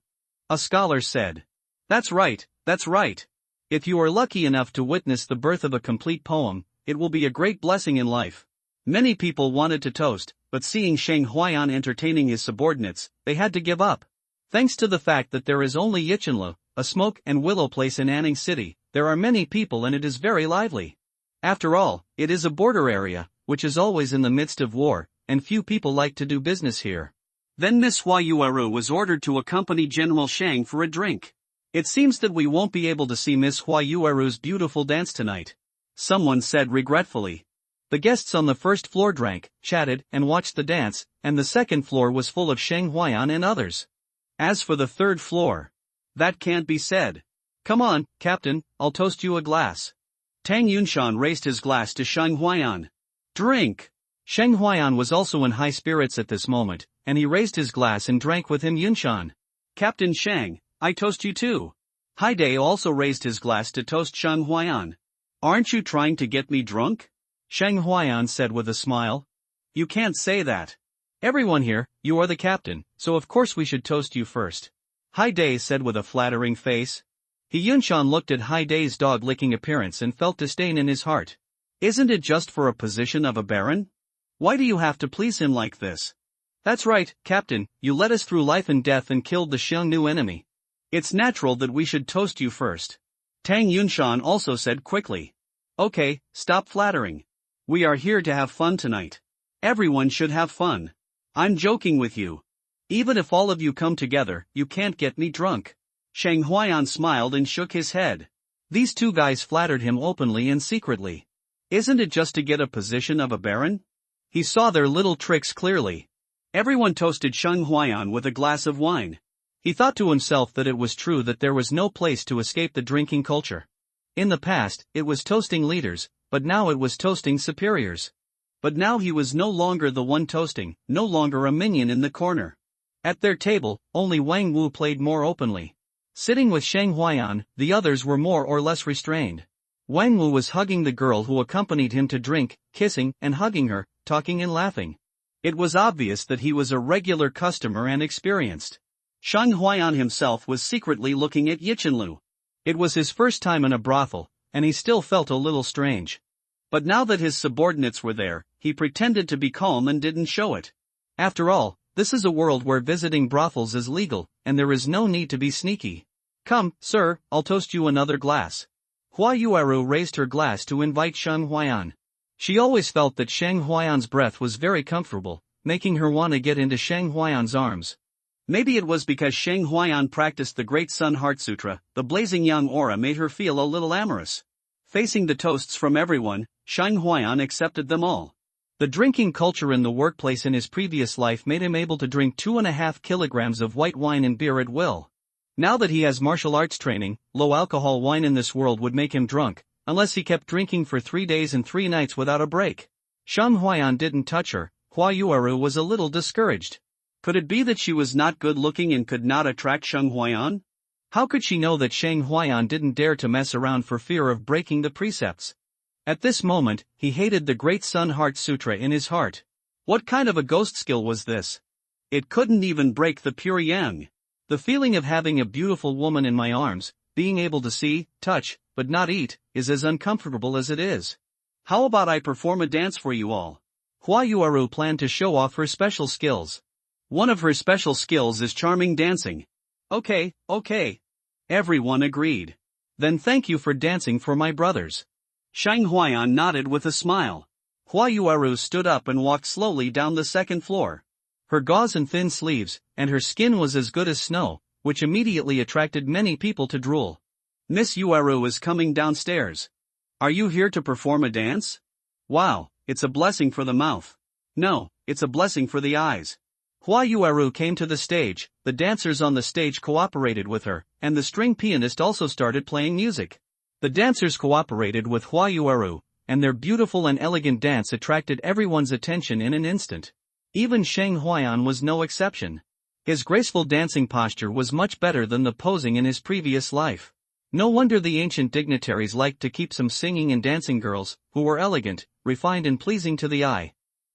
A scholar said. That's right, that's right. If you are lucky enough to witness the birth of a complete poem, it will be a great blessing in life. Many people wanted to toast, but seeing Shang Huayan entertaining his subordinates, they had to give up. Thanks to the fact that there is only Yichenlu, a smoke and willow place in Anning City, there are many people and it is very lively. After all, it is a border area, which is always in the midst of war, and few people like to do business here. Then Miss Hua Yueru was ordered to accompany General Shang for a drink. It seems that we won't be able to see Miss Hua Yueru's beautiful dance tonight, someone said regretfully. The guests on the first floor drank, chatted, and watched the dance, and the second floor was full of Shang Huayan and others. As for the third floor, that can't be said. Come on, Captain, I'll toast you a glass. Tang Yunshan raised his glass to Shang Huayan. Drink! Shang Huayan was also in high spirits at this moment, and he raised his glass and drank with him Yunshan. Captain Shang, I toast you too. Haidai also raised his glass to toast Shang Huayan. Aren't you trying to get me drunk? Shang Huayan said with a smile. You can't say that. Everyone here, you are the captain, so of course we should toast you first. Haidai said with a flattering face. Yunshan looked at Haidai's dog-licking appearance and felt disdain in his heart. Isn't it just for a position of a baron? Why do you have to please him like this? That's right, Captain, you led us through life and death and killed the Xiongnu enemy. It's natural that we should toast you first. Tang Yunshan also said quickly. Okay, stop flattering. We are here to have fun tonight. Everyone should have fun. I'm joking with you. Even if all of you come together, you can't get me drunk. Shang Huayan smiled and shook his head. These two guys flattered him openly and secretly. Isn't it just to get a position of a baron? He saw their little tricks clearly. Everyone toasted Sheng Huayan with a glass of wine. He thought to himself that it was true that there was no place to escape the drinking culture. In the past, it was toasting leaders, but now it was toasting superiors. But now he was no longer the one toasting, no longer a minion in the corner. At their table, only Wang Wu played more openly. Sitting with Sheng Huayan, the others were more or less restrained. Wang Wu was hugging the girl who accompanied him to drink, kissing and hugging her, talking and laughing. It was obvious that he was a regular customer and experienced. Sheng Huayan himself was secretly looking at Yichenlu. It was his first time in a brothel, and he still felt a little strange. But now that his subordinates were there, he pretended to be calm and didn't show it. After all, this is a world where visiting brothels is legal, and there is no need to be sneaky. Come, sir, I'll toast you another glass. Hua Yueru raised her glass to invite Sheng Huayan. She always felt that Sheng Huayan's breath was very comfortable, making her want to get into Sheng Huayan's arms. Maybe it was because Sheng Huayan practiced the Great Sun Heart Sutra, the blazing young aura made her feel a little amorous. Facing the toasts from everyone, Sheng Huayan accepted them all. The drinking culture in the workplace in his previous life made him able to drink 2.5 kilograms of white wine and beer at will. Now that he has martial arts training, low-alcohol wine in this world would make him drunk, unless he kept drinking for 3 days and 3 nights without a break. Sheng Huayan didn't touch her. Hua Yueru was a little discouraged. Could it be that she was not good-looking and could not attract Sheng Huayan? How could she know that Sheng Huayan didn't dare to mess around for fear of breaking the precepts? At this moment, he hated the Great Sun Heart Sutra in his heart. What kind of a ghost skill was this? It couldn't even break the pure yang. The feeling of having a beautiful woman in my arms, being able to see, touch, but not eat, is as uncomfortable as it is. How about I perform a dance for you all? Hua Yueru planned to show off her special skills. One of her special skills is charming dancing. Okay. Everyone agreed. Then thank you for dancing for my brothers. Sheng Huayan nodded with a smile. Hua Yueru stood up and walked slowly down the second floor. Her gauze and thin sleeves, and her skin was as good as snow, which immediately attracted many people to drool. Miss Yueru is coming downstairs. Are you here to perform a dance? Wow, it's a blessing for the mouth. No, it's a blessing for the eyes. Hua Yueru came to the stage, the dancers on the stage cooperated with her, and the string pianist also started playing music. The dancers cooperated with Hua Yueru, and their beautiful and elegant dance attracted everyone's attention in an instant. Even Sheng Huayan was no exception. His graceful dancing posture was much better than the posing in his previous life. No wonder the ancient dignitaries liked to keep some singing and dancing girls, who were elegant, refined and pleasing to the eye.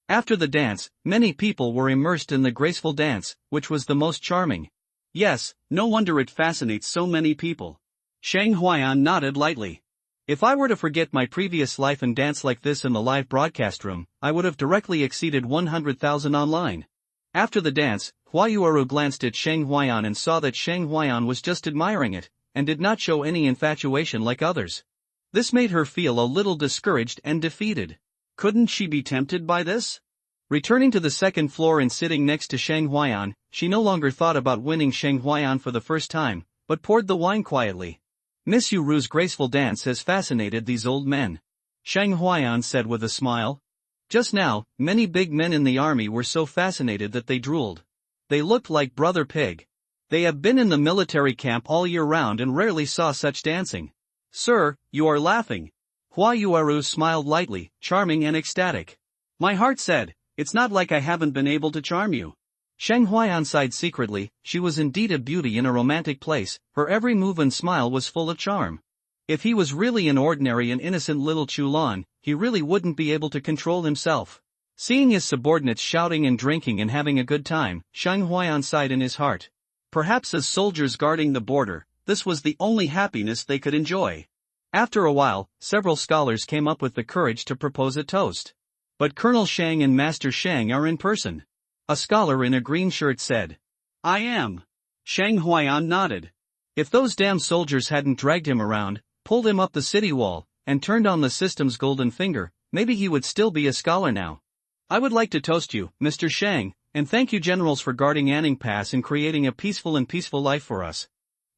After the dance, many people were immersed in the graceful dance, which was the most charming. Yes, no wonder it fascinates so many people. Sheng Huayan nodded lightly. If I were to forget my previous life and dance like this in the live broadcast room, I would have directly exceeded 100,000 online. After the dance, Hua Yueru glanced at Sheng Huayan and saw that Sheng Huayan was just admiring it, and did not show any infatuation like others. This made her feel a little discouraged and defeated. Couldn't she be tempted by this? Returning to the second floor and sitting next to Sheng Huayan, she no longer thought about winning Sheng Huayan for the first time, but poured the wine quietly. Miss Yuru's graceful dance has fascinated these old men. Sheng Huayan said with a smile. Just now, many big men in the army were so fascinated that they drooled. They looked like Brother Pig. They have been in the military camp all year round and rarely saw such dancing. Sir, you are laughing. Hua Yueru smiled lightly, charming and ecstatic. My heart said, it's not like I haven't been able to charm you. Sheng Huayan sighed secretly. She was indeed a beauty in a romantic place, her every move and smile was full of charm. If he was really an ordinary and innocent little Chulan, he really wouldn't be able to control himself. Seeing his subordinates shouting and drinking and having a good time, Sheng Huayan sighed in his heart. Perhaps as soldiers guarding the border, this was the only happiness they could enjoy. After a while, several scholars came up with the courage to propose a toast. But Colonel Shang and Master Shang are in person. A scholar in a green shirt said. I am. Sheng Huayan nodded. If those damn soldiers hadn't dragged him around, pulled him up the city wall, and turned on the system's golden finger, maybe he would still be a scholar now. I would like to toast you, Mr. Shang, and thank you generals for guarding Anning Pass and creating a peaceful life for us.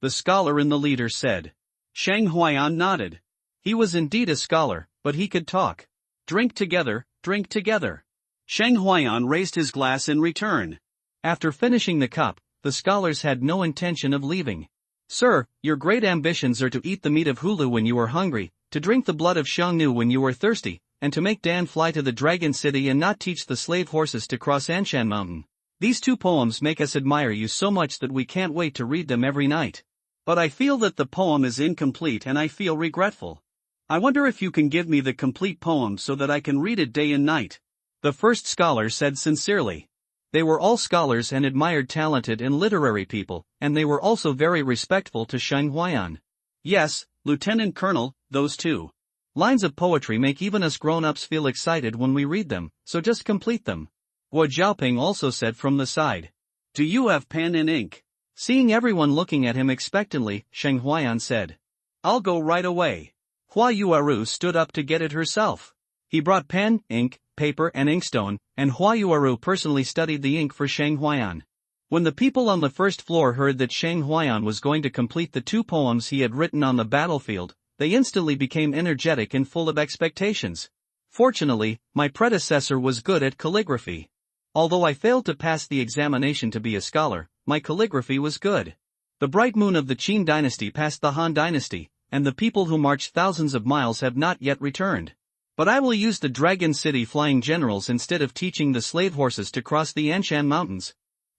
The scholar and the leader said. Shang Huayan nodded. He was indeed a scholar, but he could talk. Drink together, drink together. Shang Huayan raised his glass in return. After finishing the cup, the scholars had no intention of leaving. Sir, your great ambitions are to eat the meat of Hulu when you are hungry, to drink the blood of Xiangnu when you are thirsty, and to make Dan fly to the Dragon City and not teach the slave horses to cross Anshan Mountain. These two poems make us admire you so much that we can't wait to read them every night. But I feel that the poem is incomplete and I feel regretful. I wonder if you can give me the complete poem so that I can read it day and night. The first scholar said sincerely. They were all scholars and admired talented and literary people, and they were also very respectful to Shang Huayan. Yes, Lieutenant Colonel, those two lines of poetry make even us grown-ups feel excited when we read them, so just complete them. Guo Zhaoping also said from the side. Do you have pen and ink? Seeing everyone looking at him expectantly, Shang Huayan said. I'll go right away. Hua Yuaru stood up to get it herself. He brought pen, ink, paper and inkstone, and Hua Yuaru personally studied the ink for Shang Huayan. When the people on the first floor heard that Shang Huayan was going to complete the two poems he had written on the battlefield, they instantly became energetic and full of expectations. Fortunately, my predecessor was good at calligraphy. Although I failed to pass the examination to be a scholar, my calligraphy was good. The bright moon of the Qin dynasty passed the Han dynasty, and the people who marched thousands of miles have not yet returned. But I will use the Dragon City flying generals instead of teaching the slave horses to cross the Anshan Mountains.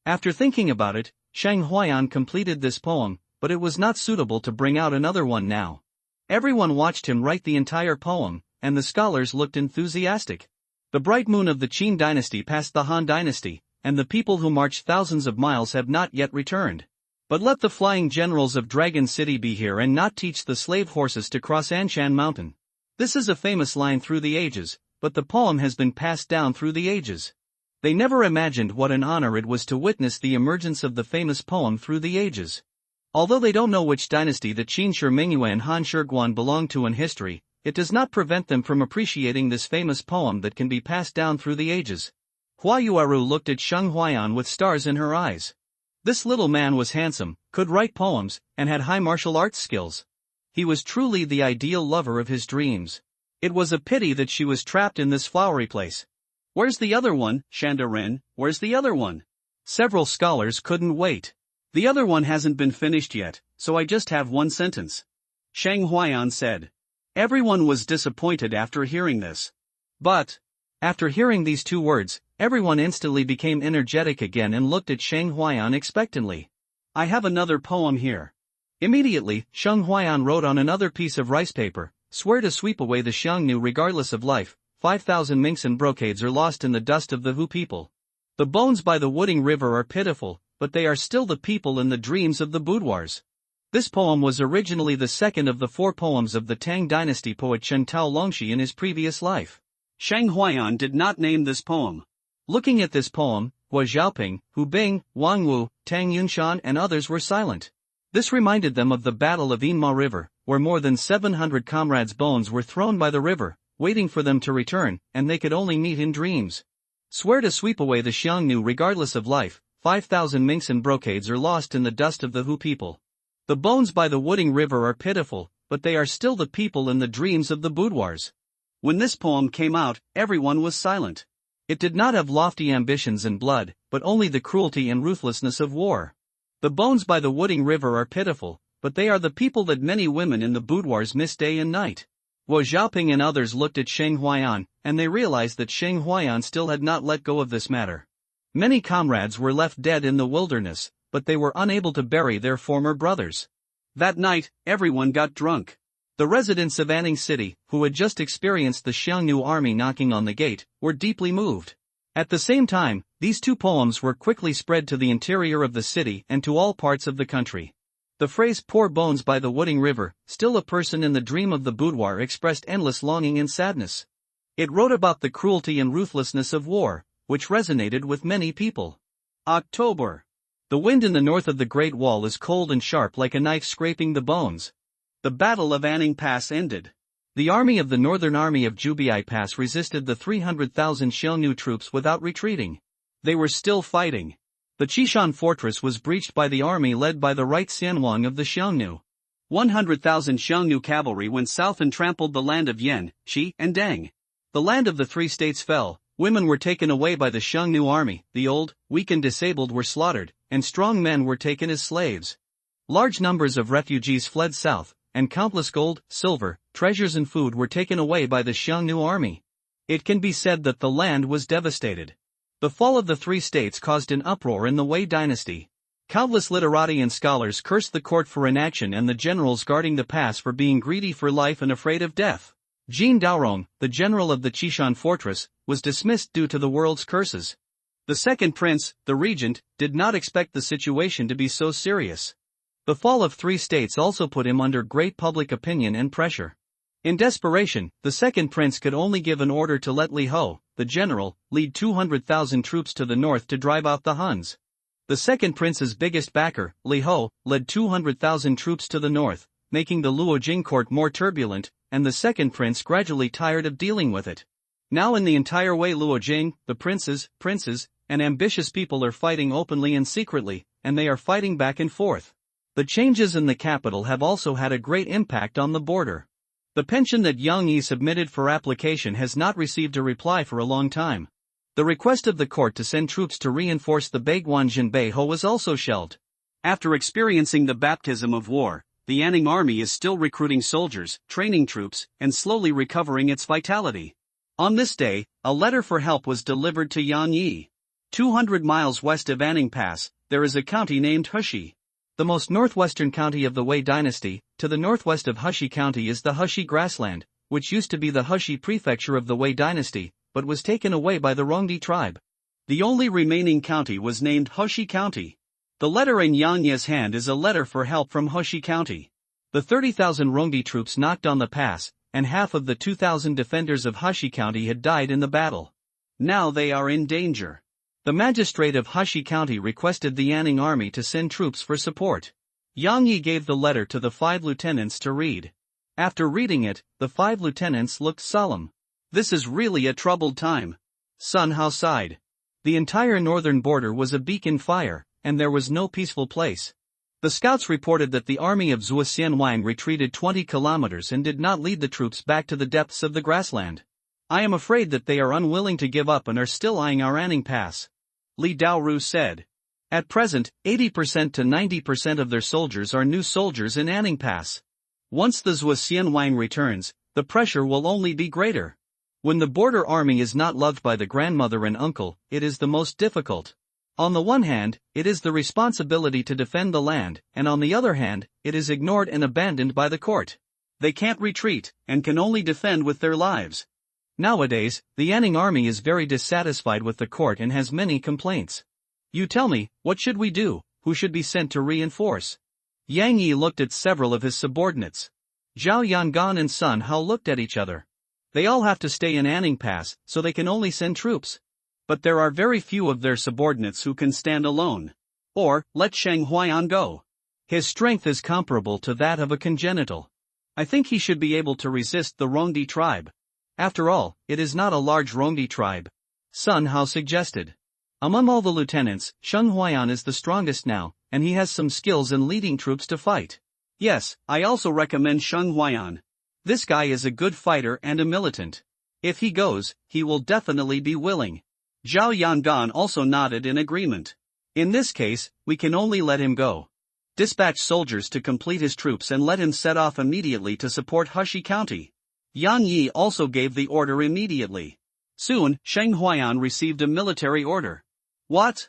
After thinking about it, Shang Huayan completed this poem, but it was not suitable to bring out another one now. Everyone watched him write the entire poem, and the scholars looked enthusiastic. The bright moon of the Qin dynasty passed the Han dynasty, and the people who marched thousands of miles have not yet returned. But let the flying generals of Dragon City be here and not teach the slave horses to cross Anshan Mountain. This is a famous line through the ages, but the poem has been passed down through the ages. They never imagined what an honor it was to witness the emergence of the famous poem through the ages. Although they don't know which dynasty the Qin Shi Mingyue and Han Shiguan belong to in history, it does not prevent them from appreciating this famous poem that can be passed down through the ages. Hua Yuaru looked at Shang Huayan with stars in her eyes. This little man was handsome, could write poems, and had high martial arts skills. He was truly the ideal lover of his dreams. It was a pity that she was trapped in this flowery place. Where's the other one, Shandarin, where's the other one? Several scholars couldn't wait. The other one hasn't been finished yet, so I just have one sentence. Shang Huayan said. Everyone was disappointed after hearing this. But, after hearing these two words, everyone instantly became energetic again and looked at Shang Huayan expectantly. I have another poem here. Immediately, Shang Huayan wrote on another piece of rice paper, swear to sweep away the Xiangnu regardless of life, 5,000 minks and brocades are lost in the dust of the Hu people. The bones by the Wooding River are pitiful, but they are still the people in the dreams of the boudoirs. This poem was originally the second of the 4 poems of the Tang dynasty poet Chen Tao Longxi in his previous life. Shang Huayan did not name this poem. Looking at this poem, Guo Zhaoping, Hu Bing, Wang Wu, Tang Yunshan and others were silent. This reminded them of the Battle of Yinma River, where more than 700 comrades' bones were thrown by the river, waiting for them to return, and they could only meet in dreams. Swear to sweep away the Xiangnu regardless of life, 5,000 minks and brocades are lost in the dust of the Hu people. The bones by the Wooding River are pitiful, but they are still the people in the dreams of the boudoirs. When this poem came out, everyone was silent. It did not have lofty ambitions and blood, but only the cruelty and ruthlessness of war. The bones by the Wooding River are pitiful, but they are the people that many women in the boudoirs miss day and night. Guo Zhaoping and others looked at Shang Huayan, and they realized that Shang Huayan still had not let go of this matter. Many comrades were left dead in the wilderness, but they were unable to bury their former brothers. That night, everyone got drunk. The residents of Anning City, who had just experienced the Xiangnu army knocking on the gate, were deeply moved. At the same time, these two poems were quickly spread to the interior of the city and to all parts of the country. The phrase "poor bones by the Wooding River," still a person in the dream of the boudoir, expressed endless longing and sadness. It wrote about the cruelty and ruthlessness of war, which resonated with many people. October. The wind in the north of the Great Wall is cold and sharp like a knife scraping the bones. The Battle of Anning Pass ended. The army of the Northern Army of Jubai Pass resisted the 300,000 Xiongnu troops without retreating. They were still fighting. The Qishan fortress was breached by the army led by the right Xianwang of the Xiongnu. 100,000 Xiongnu cavalry went south and trampled the land of Yan, Shi, and Dang. The land of the three states fell, women were taken away by the Xiongnu army, the old, weak and disabled were slaughtered, and strong men were taken as slaves. Large numbers of refugees fled south, and countless gold, silver, treasures and food were taken away by the Xiongnu army. It can be said that the land was devastated. The fall of the three states caused an uproar in the Wei dynasty. Countless literati and scholars cursed the court for inaction and the generals guarding the pass for being greedy for life and afraid of death. Jin Daorong, the general of the Qishan fortress, was dismissed due to the world's curses. The second prince, the regent, did not expect the situation to be so serious. The fall of three states also put him under great public opinion and pressure. In desperation, the second prince could only give an order to let Li Ho, the general, lead 200,000 troops to the north to drive out the Huns. The second prince's biggest backer, Li Ho, led 200,000 troops to the north, making the Luojing court more turbulent, and the second prince gradually tired of dealing with it. Now in the entire Wei Luojing, the princes, and ambitious people are fighting openly and secretly, and they are fighting back and forth. The changes in the capital have also had a great impact on the border. The pension that Yang Yi submitted for application has not received a reply for a long time. The request of the court to send troops to reinforce the Baiguan Jinbei was also shelved. After experiencing the baptism of war, the Anning army is still recruiting soldiers, training troops, and slowly recovering its vitality. On this day, a letter for help was delivered to Yang Yi. 200 miles west of Anning Pass, there is a county named Heshi. The most northwestern county of the Wei dynasty. To the northwest of Heshi County is the Heshi grassland, which used to be the Heshi prefecture of the Wei dynasty, but was taken away by the Rongdi tribe. The only remaining county was named Heshi County. The letter in Yang Yi's hand is a letter for help from Heshi County. The 30,000 Rongdi troops knocked on the pass, and half of the 2,000 defenders of Heshi County had died in the battle. Now they are in danger. The magistrate of Heshi County requested the Anning army to send troops for support. Yang Yi gave the letter to the 5 lieutenants to read. After reading it, the 5 lieutenants looked solemn. This is really a troubled time. Sun Hao sighed. The entire northern border was a beacon fire, and there was no peaceful place. The scouts reported that the army of Zhuo Xianwang retreated 20 kilometers and did not lead the troops back to the depths of the grassland. I am afraid that they are unwilling to give up and are still eyeing our Anning Pass. Li Daoru said. At present, 80% to 90% of their soldiers are new soldiers in Anning Pass. Once the Zhuo Xianwang returns, the pressure will only be greater. When the border army is not loved by the grandmother and uncle, it is the most difficult. On the one hand, it is the responsibility to defend the land, and on the other hand, it is ignored and abandoned by the court. They can't retreat, and can only defend with their lives. Nowadays, the Anning army is very dissatisfied with the court and has many complaints. You tell me, what should we do? Who should be sent to reinforce? Yang Yi looked at several of his subordinates. Zhao Yangan and Sun Hao looked at each other. They all have to stay in Anning Pass, so they can only send troops. But there are very few of their subordinates who can stand alone. Or, let Sheng Huaiyan go. His strength is comparable to that of a congenital. I think he should be able to resist the Rongdi tribe. After all, it is not a large Rongdi tribe. Sun Hao suggested. Among all the lieutenants, Sheng Huaiyan is the strongest now, and he has some skills in leading troops to fight. Yes, I also recommend Sheng Huaiyan. This guy is a good fighter and a militant. If he goes, he will definitely be willing. Zhao Yangan also nodded in agreement. In this case, we can only let him go. Dispatch soldiers to complete his troops and let him set off immediately to support Heshi County. Yang Yi also gave the order immediately. Soon, Sheng Huaiyan received a military order. What?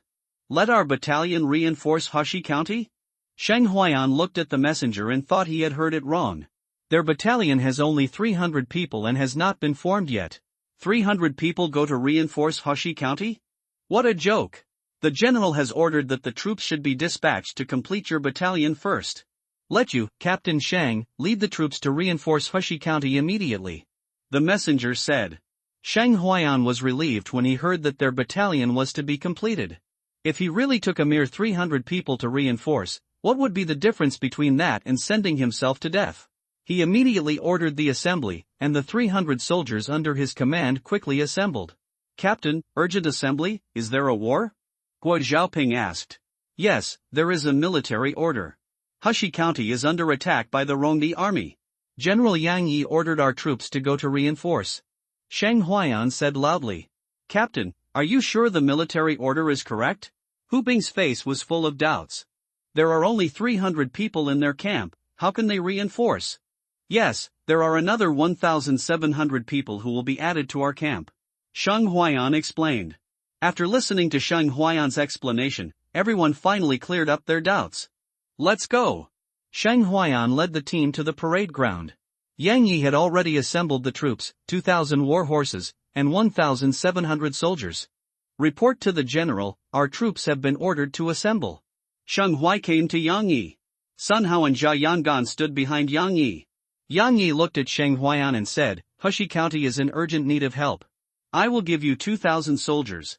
Let our battalion reinforce Heshi County? Sheng Huaiyan looked at the messenger and thought he had heard it wrong. Their battalion has only 300 people and has not been formed yet. 300 people go to reinforce Heshi County? What a joke! The general has ordered that the troops should be dispatched to complete your battalion first. Let you, Captain Shang, lead the troops to reinforce Heshi County immediately. The messenger said. Sheng Huaiyan was relieved when he heard that their battalion was to be completed. If he really took a mere 300 people to reinforce, what would be the difference between that and sending himself to death? He immediately ordered the assembly, and the 300 soldiers under his command quickly assembled. Captain, urgent assembly, is there a war? Guo Xiaoping asked. Yes, there is a military order. Hushi County is under attack by the Rongdi army. General Yang Yi ordered our troops to go to reinforce. Shang Huayan said loudly. Captain, are you sure the military order is correct? Hu Bing's face was full of doubts. There are only 300 people in their camp, how can they reinforce? Yes, there are another 1,700 people who will be added to our camp. Shang Huayan explained. After listening to Shang Huayan's explanation, everyone finally cleared up their doubts. Let's go! Shang Huayan led the team to the parade ground. Yang Yi had already assembled the troops, 2,000 war horses, and 1,700 soldiers. Report to the general, our troops have been ordered to assemble. Sheng Hui came to Yang Yi. Sun Hao and Jia Yangan stood behind Yang Yi. Yang Yi looked at Sheng Huayan and said, Hushi County is in urgent need of help. I will give you 2,000 soldiers.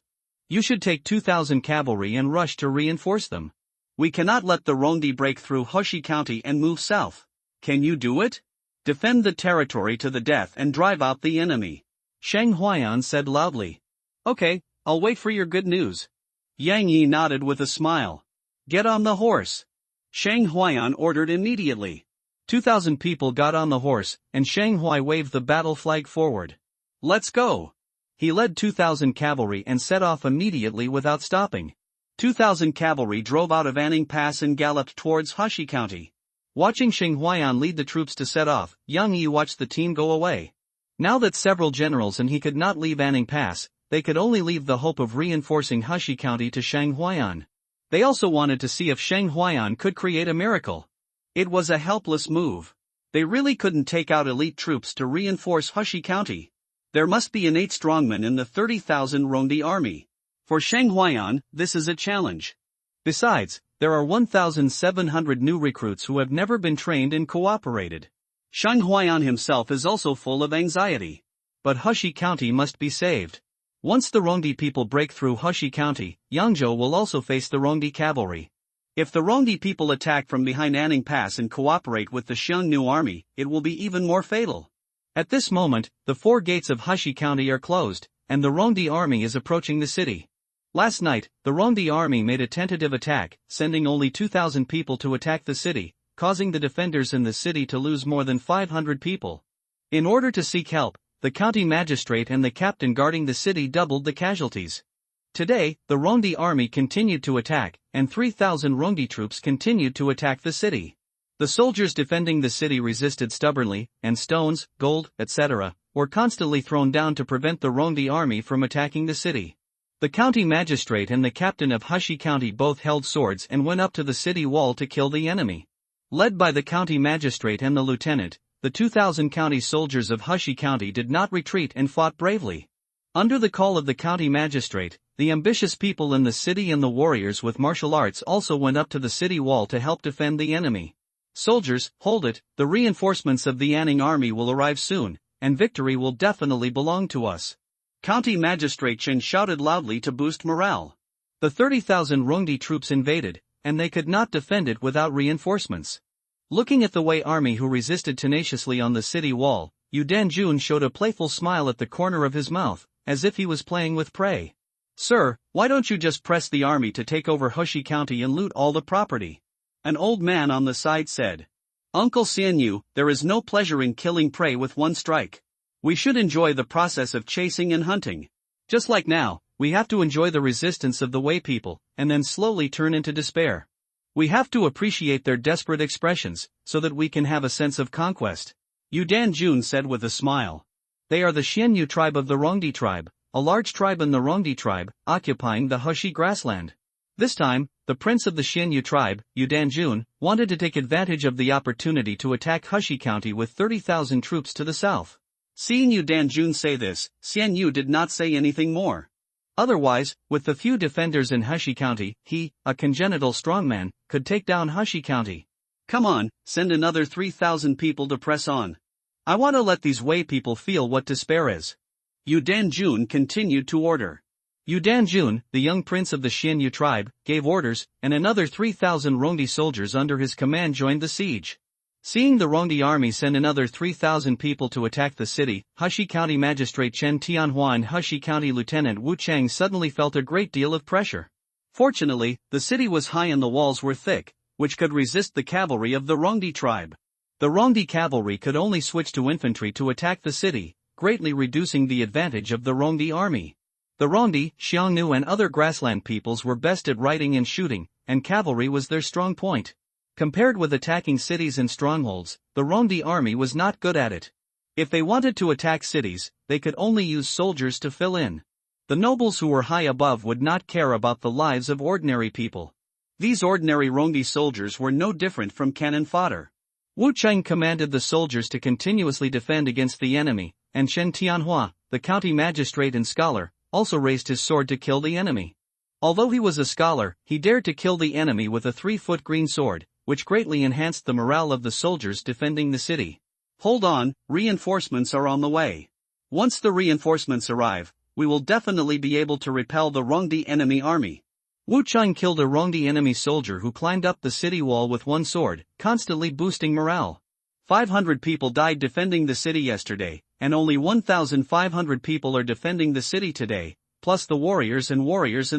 You should take 2,000 cavalry and rush to reinforce them. We cannot let the Rongdi break through Hushi County and move south. Can you do it? Defend the territory to the death and drive out the enemy. Sheng Huayan said loudly. Okay, I'll wait for your good news. Yang Yi nodded with a smile. Get on the horse. Sheng Huayan ordered immediately. 2,000 people got on the horse, and Sheng Hui waved the battle flag forward. Let's go. He led 2,000 cavalry and set off immediately without stopping. 2,000 cavalry drove out of Anning Pass and galloped towards Hushi County. Watching Sheng Huayan lead the troops to set off, Yang Yi watched the team go away. Now that several generals and he could not leave Anning Pass, they could only leave the hope of reinforcing Hushi County to Sheng Huayan. They also wanted to see if Sheng Huayan could create a miracle. It was a helpless move. They really couldn't take out elite troops to reinforce Hushi County. There must be innate strongmen in the 30,000 Rongdi army. For Sheng Huayan, this is a challenge. Besides, there are 1,700 new recruits who have never been trained and cooperated. Sheng Huayan himself is also full of anxiety. But Hushi County must be saved. Once the Rongdi people break through Hushi County, Yangzhou will also face the Rongdi cavalry. If the Rongdi people attack from behind Anning Pass and cooperate with the Xiongnu army, it will be even more fatal. At this moment, the 4 gates of Hushi County are closed, and the Rongdi army is approaching the city. Last night, the Rongdi army made a tentative attack, sending only 2,000 people to attack the city, causing the defenders in the city to lose more than 500 people. In order to seek help, the county magistrate and the captain guarding the city doubled the casualties. Today, the Rongdi army continued to attack, and 3,000 Rongdi troops continued to attack the city. The soldiers defending the city resisted stubbornly, and stones, gold, etc., were constantly thrown down to prevent the Rongdi army from attacking the city. The county magistrate and the captain of Hushi County both held swords and went up to the city wall to kill the enemy. Led by the county magistrate and the lieutenant, the 2,000 county soldiers of Hushi County did not retreat and fought bravely. Under the call of the county magistrate, the ambitious people in the city and the warriors with martial arts also went up to the city wall to help defend the enemy. Soldiers, hold it, the reinforcements of the Anning army will arrive soon, and victory will definitely belong to us. County Magistrate Chen shouted loudly to boost morale. The 30,000 Rongdi troops invaded, and they could not defend it without reinforcements. Looking at the Wei army who resisted tenaciously on the city wall, Yu Danjun showed a playful smile at the corner of his mouth, as if he was playing with prey. Sir, why don't you just press the army to take over Hushi County and loot all the property? An old man on the side said. Uncle Xianyu, there is no pleasure in killing prey with one strike. We should enjoy the process of chasing and hunting. Just like now, we have to enjoy the resistance of the Wei people, and then slowly turn into despair. We have to appreciate their desperate expressions, so that we can have a sense of conquest. Yu Danjun said with a smile. They are the Xianyu tribe of the Rongdi tribe, a large tribe in the Rongdi tribe, occupying the Hushi grassland. This time, the prince of the Xianyu tribe, Yu Danjun, wanted to take advantage of the opportunity to attack Hushi County with 30,000 troops to the south. Seeing Yu Danjun say this, Xianyu did not say anything more. Otherwise, with the few defenders in Hushi County, he, a congenital strongman, could take down Hushi County. Come on, send another 3,000 people to press on. I want to let these Wei people feel what despair is. Yu Danjun continued to order. Yu Danjun, the young prince of the Xianyu tribe, gave orders, and another 3,000 Rongdi soldiers under his command joined the siege. Seeing the Rongdi army send another 3,000 people to attack the city, Hushi County Magistrate Chen Tianhua and Hushi County Lieutenant Wu Chang suddenly felt a great deal of pressure. Fortunately, the city was high and the walls were thick, which could resist the cavalry of the Rongdi tribe. The Rongdi cavalry could only switch to infantry to attack the city, greatly reducing the advantage of the Rongdi army. The Rongdi, Xiongnu and other grassland peoples were best at riding and shooting, and cavalry was their strong point. Compared with attacking cities and strongholds, the Rongdi army was not good at it. If they wanted to attack cities, they could only use soldiers to fill in. The nobles who were high above would not care about the lives of ordinary people. These ordinary Rongdi soldiers were no different from cannon fodder. Wu Cheng commanded the soldiers to continuously defend against the enemy, and Shen Tianhua, the county magistrate and scholar, also raised his sword to kill the enemy. Although he was a scholar, he dared to kill the enemy with a 3-foot green sword, which greatly enhanced the morale of the soldiers defending the city. Hold on, reinforcements are on the way. Once the reinforcements arrive, we will definitely be able to repel the Rongdi enemy army. Wu Cheng killed a Rongdi enemy soldier who climbed up the city wall with one sword, constantly boosting morale. 500 people died defending the city yesterday, and only 1,500 people are defending the city today, plus the warriors in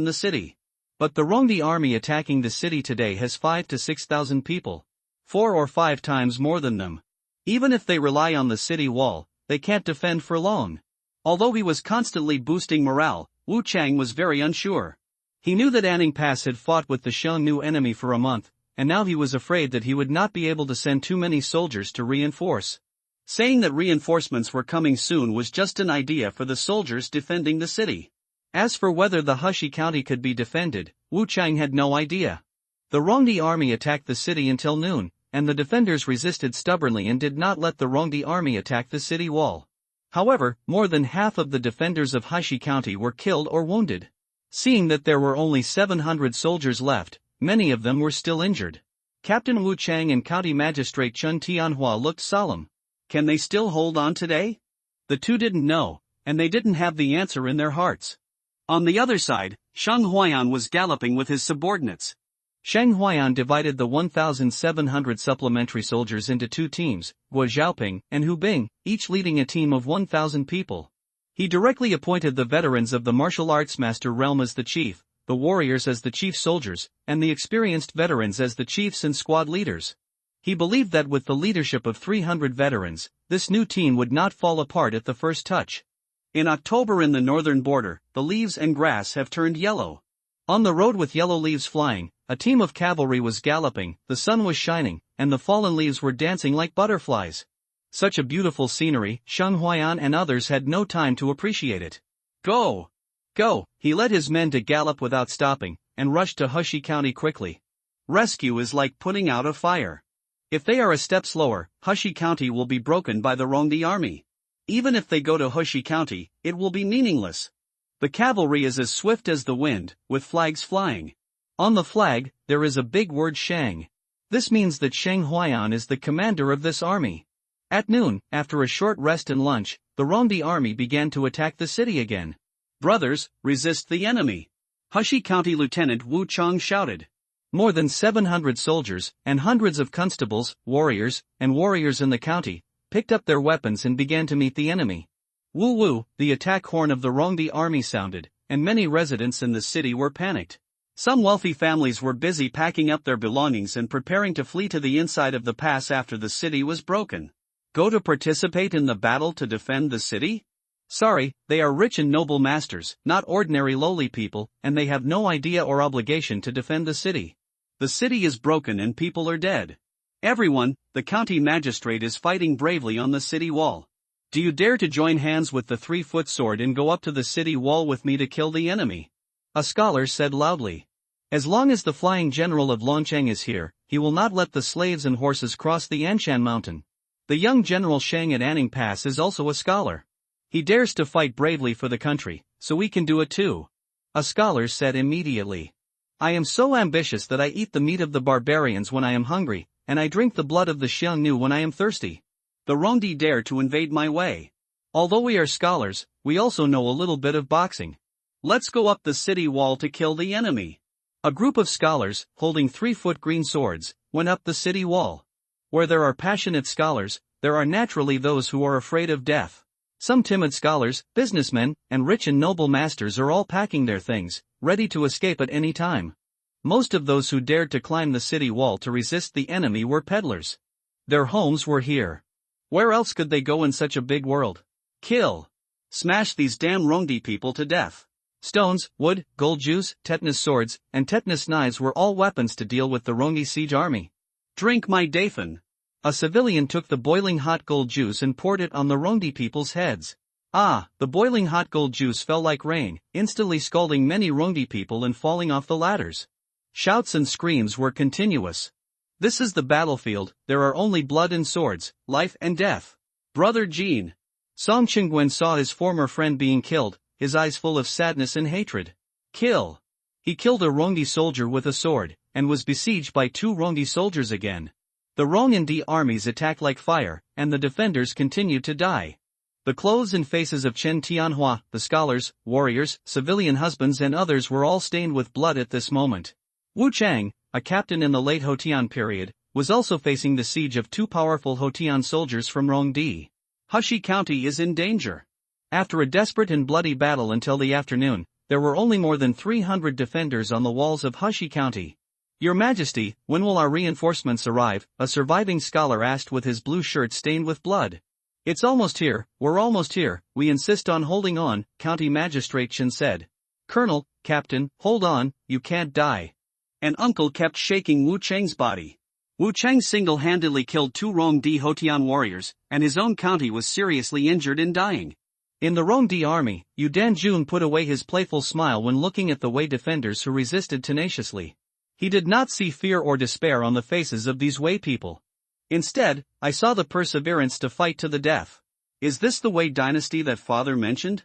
the city. But the Rongdi army attacking the city today has 5,000 to 6,000 people. 4 or 5 times more than them. Even if they rely on the city wall, they can't defend for long. Although he was constantly boosting morale, Wu Cheng was very unsure. He knew that Anning Pass had fought with the Xiongnu enemy for a month, and now he was afraid that he would not be able to send too many soldiers to reinforce. Saying that reinforcements were coming soon was just an idea for the soldiers defending the city. As for whether the Hushi county could be defended, Wu Cheng had no idea. The Rongdi army attacked the city until noon, and the defenders resisted stubbornly and did not let the Rongdi army attack the city wall. However, more than half of the defenders of Hushi county were killed or wounded. Seeing that there were only 700 soldiers left, many of them were still injured. Captain Wu Cheng and County Magistrate Chun Tianhua looked solemn. Can they still hold on today? The two didn't know, and they didn't have the answer in their hearts. On the other side, Sheng Huaiyan was galloping with his subordinates. Sheng Huaiyan divided the 1,700 supplementary soldiers into 2 teams, Guo Xiaoping and Hu Bing, each leading a team of 1,000 people. He directly appointed the veterans of the martial arts master realm as the chief, the warriors as the chief soldiers, and the experienced veterans as the chiefs and squad leaders. He believed that with the leadership of 300 veterans, this new team would not fall apart at the first touch. In October in the northern border, the leaves and grass have turned yellow. On the road with yellow leaves flying, a team of cavalry was galloping, the sun was shining, and the fallen leaves were dancing like butterflies. Such a beautiful scenery, Sheng Huaiyan and others had no time to appreciate it. Go! Go! He led his men to gallop without stopping, and rushed to Hushi County quickly. Rescue is like putting out a fire. If they are a step slower, Hushi County will be broken by the Rongdi army. Even if they go to Hushi County, it will be meaningless. The cavalry is as swift as the wind, with flags flying. On the flag, there is a big word Shang. This means that Sheng Huaiyan is the commander of this army. At noon, after a short rest and lunch, the Rongdi army began to attack the city again. Brothers, resist the enemy! Hushi County Lieutenant Wu Cheng shouted. More than 700 soldiers, and hundreds of constables, warriors in the county, picked up their weapons and began to meet the enemy. Woo woo, the attack horn of the Rongdi army sounded, and many residents in the city were panicked. Some wealthy families were busy packing up their belongings and preparing to flee to the inside of the pass after the city was broken. Go to participate in the battle to defend the city? Sorry, they are rich and noble masters, not ordinary lowly people, and they have no idea or obligation to defend the city. The city is broken and people are dead. Everyone, the county magistrate is fighting bravely on the city wall. Do you dare to join hands with the 3-foot sword and go up to the city wall with me to kill the enemy? A scholar said loudly. As long as the flying general of Longcheng is here, he will not let the slaves and horses cross the Anshan mountain. The young General Sheng at Anning Pass is also a scholar. He dares to fight bravely for the country, so we can do it too. A scholar said immediately. I am so ambitious that I eat the meat of the barbarians when I am hungry, and I drink the blood of the Xiongnu when I am thirsty. The Rongdi dare to invade my way. Although we are scholars, we also know a little bit of boxing. Let's go up the city wall to kill the enemy. A group of scholars, holding 3-foot green swords, went up the city wall. Where there are passionate scholars, there are naturally those who are afraid of death. Some timid scholars, businessmen, and rich and noble masters are all packing their things, ready to escape at any time. Most of those who dared to climb the city wall to resist the enemy were peddlers. Their homes were here. Where else could they go in such a big world? Kill. Smash these damn Rongdi people to death. Stones, wood, gold juice, tetanus swords, and tetanus knives were all weapons to deal with the Rongdi siege army. Drink my Dafen. A civilian took the boiling hot gold juice and poured it on the Rongdi people's heads. Ah, the boiling hot gold juice fell like rain, instantly scalding many Rongdi people and falling off the ladders. Shouts and screams were continuous. This is the battlefield, there are only blood and swords, life and death. Brother Jean. Song Chingwen saw his former friend being killed, his eyes full of sadness and hatred. Kill. He killed a Rongdi soldier with a sword, and was besieged by 2 Rongdi soldiers again. The Rong and Di armies attacked like fire, and the defenders continued to die. The clothes and faces of Chen Tianhua, the scholars, warriors, civilian husbands and others were all stained with blood at this moment. Wu Chang, a captain in the late Hotian period, was also facing the siege of 2 powerful Hotian soldiers from Rongdi. Hushi County is in danger. After a desperate and bloody battle until the afternoon, there were only more than 300 defenders on the walls of Hushi County. Your Majesty, when will our reinforcements arrive? A surviving scholar asked with his blue shirt stained with blood. It's almost here, we're almost here, we insist on holding on, County Magistrate Chen said. Colonel, Captain, hold on, you can't die. An uncle kept shaking Wu Chang's body. Wu Chang single-handedly killed 2 Rongdi Hotian warriors, and his own county was seriously injured and dying. In the Rongdi army, Yu Danjun put away his playful smile when looking at the Wei defenders who resisted tenaciously. He did not see fear or despair on the faces of these Wei people. Instead, I saw the perseverance to fight to the death. Is this the Wei dynasty that father mentioned?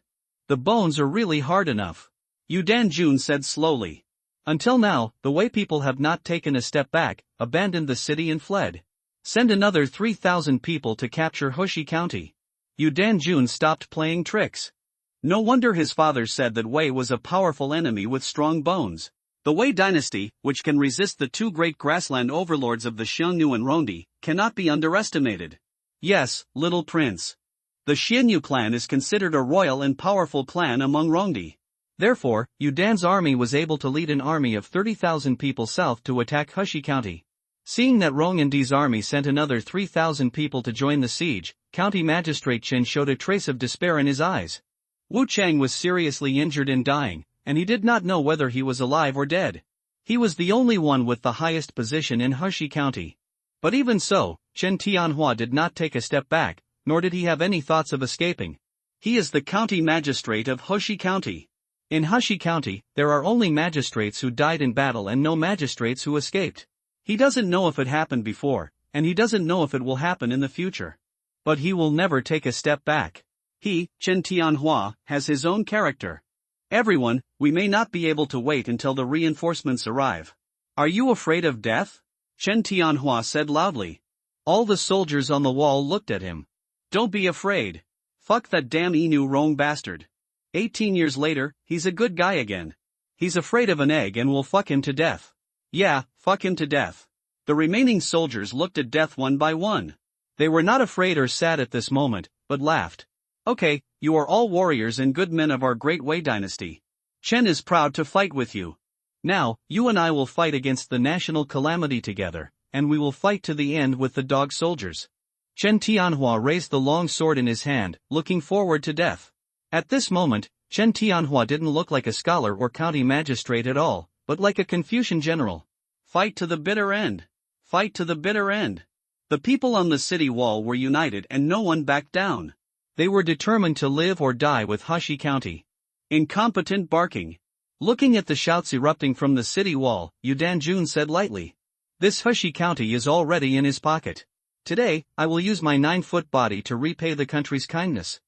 The bones are really hard enough. Yu Danjun said slowly. Until now, the Wei people have not taken a step back, abandoned the city and fled. Send another 3,000 people to capture Hushi County. Yu Danjun stopped playing tricks. No wonder his father said that Wei was a powerful enemy with strong bones. The Wei dynasty, which can resist the 2 great grassland overlords of the Xiongnu and Rongdi, cannot be underestimated. Yes, little prince. The Xiongnu clan is considered a royal and powerful clan among Rongdi. Therefore, Yu Dan's army was able to lead an army of 30,000 people south to attack Hushi County. Seeing that Rong and Di's army sent another 3,000 people to join the siege, County Magistrate Chen showed a trace of despair in his eyes. Wu Chang was seriously injured and dying, and he did not know whether he was alive or dead. He was the only one with the highest position in Hushi County. But even so, Chen Tianhua did not take a step back, nor did he have any thoughts of escaping. He is the county magistrate of Hushi County. In Hushi County, there are only magistrates who died in battle and no magistrates who escaped. He doesn't know if it happened before, and he doesn't know if it will happen in the future. But he will never take a step back. He, Chen Tianhua, has his own character. Everyone, we may not be able to wait until the reinforcements arrive. Are you afraid of death? Chen Tianhua said loudly. All the soldiers on the wall looked at him. Don't be afraid. Fuck that damn Inu Rong bastard. 18 years later, he's a good guy again. He's afraid of an egg and will fuck him to death. Yeah, fuck him to death. The remaining soldiers looked at death one by one. They were not afraid or sad at this moment, but laughed. Okay, you are all warriors and good men of our great Wei dynasty. Chen is proud to fight with you. Now, you and I will fight against the national calamity together, and we will fight to the end with the dog soldiers. Chen Tianhua raised the long sword in his hand, looking forward to death. At this moment, Chen Tianhua didn't look like a scholar or county magistrate at all, but like a Confucian general. Fight to the bitter end. Fight to the bitter end. The people on the city wall were united and no one backed down. They were determined to live or die with Hushi County. Incompetent barking. Looking at the shouts erupting from the city wall, Yu Danjun said lightly. This Hushi County is already in his pocket. Today, I will use my 9-foot body to repay the country's kindness.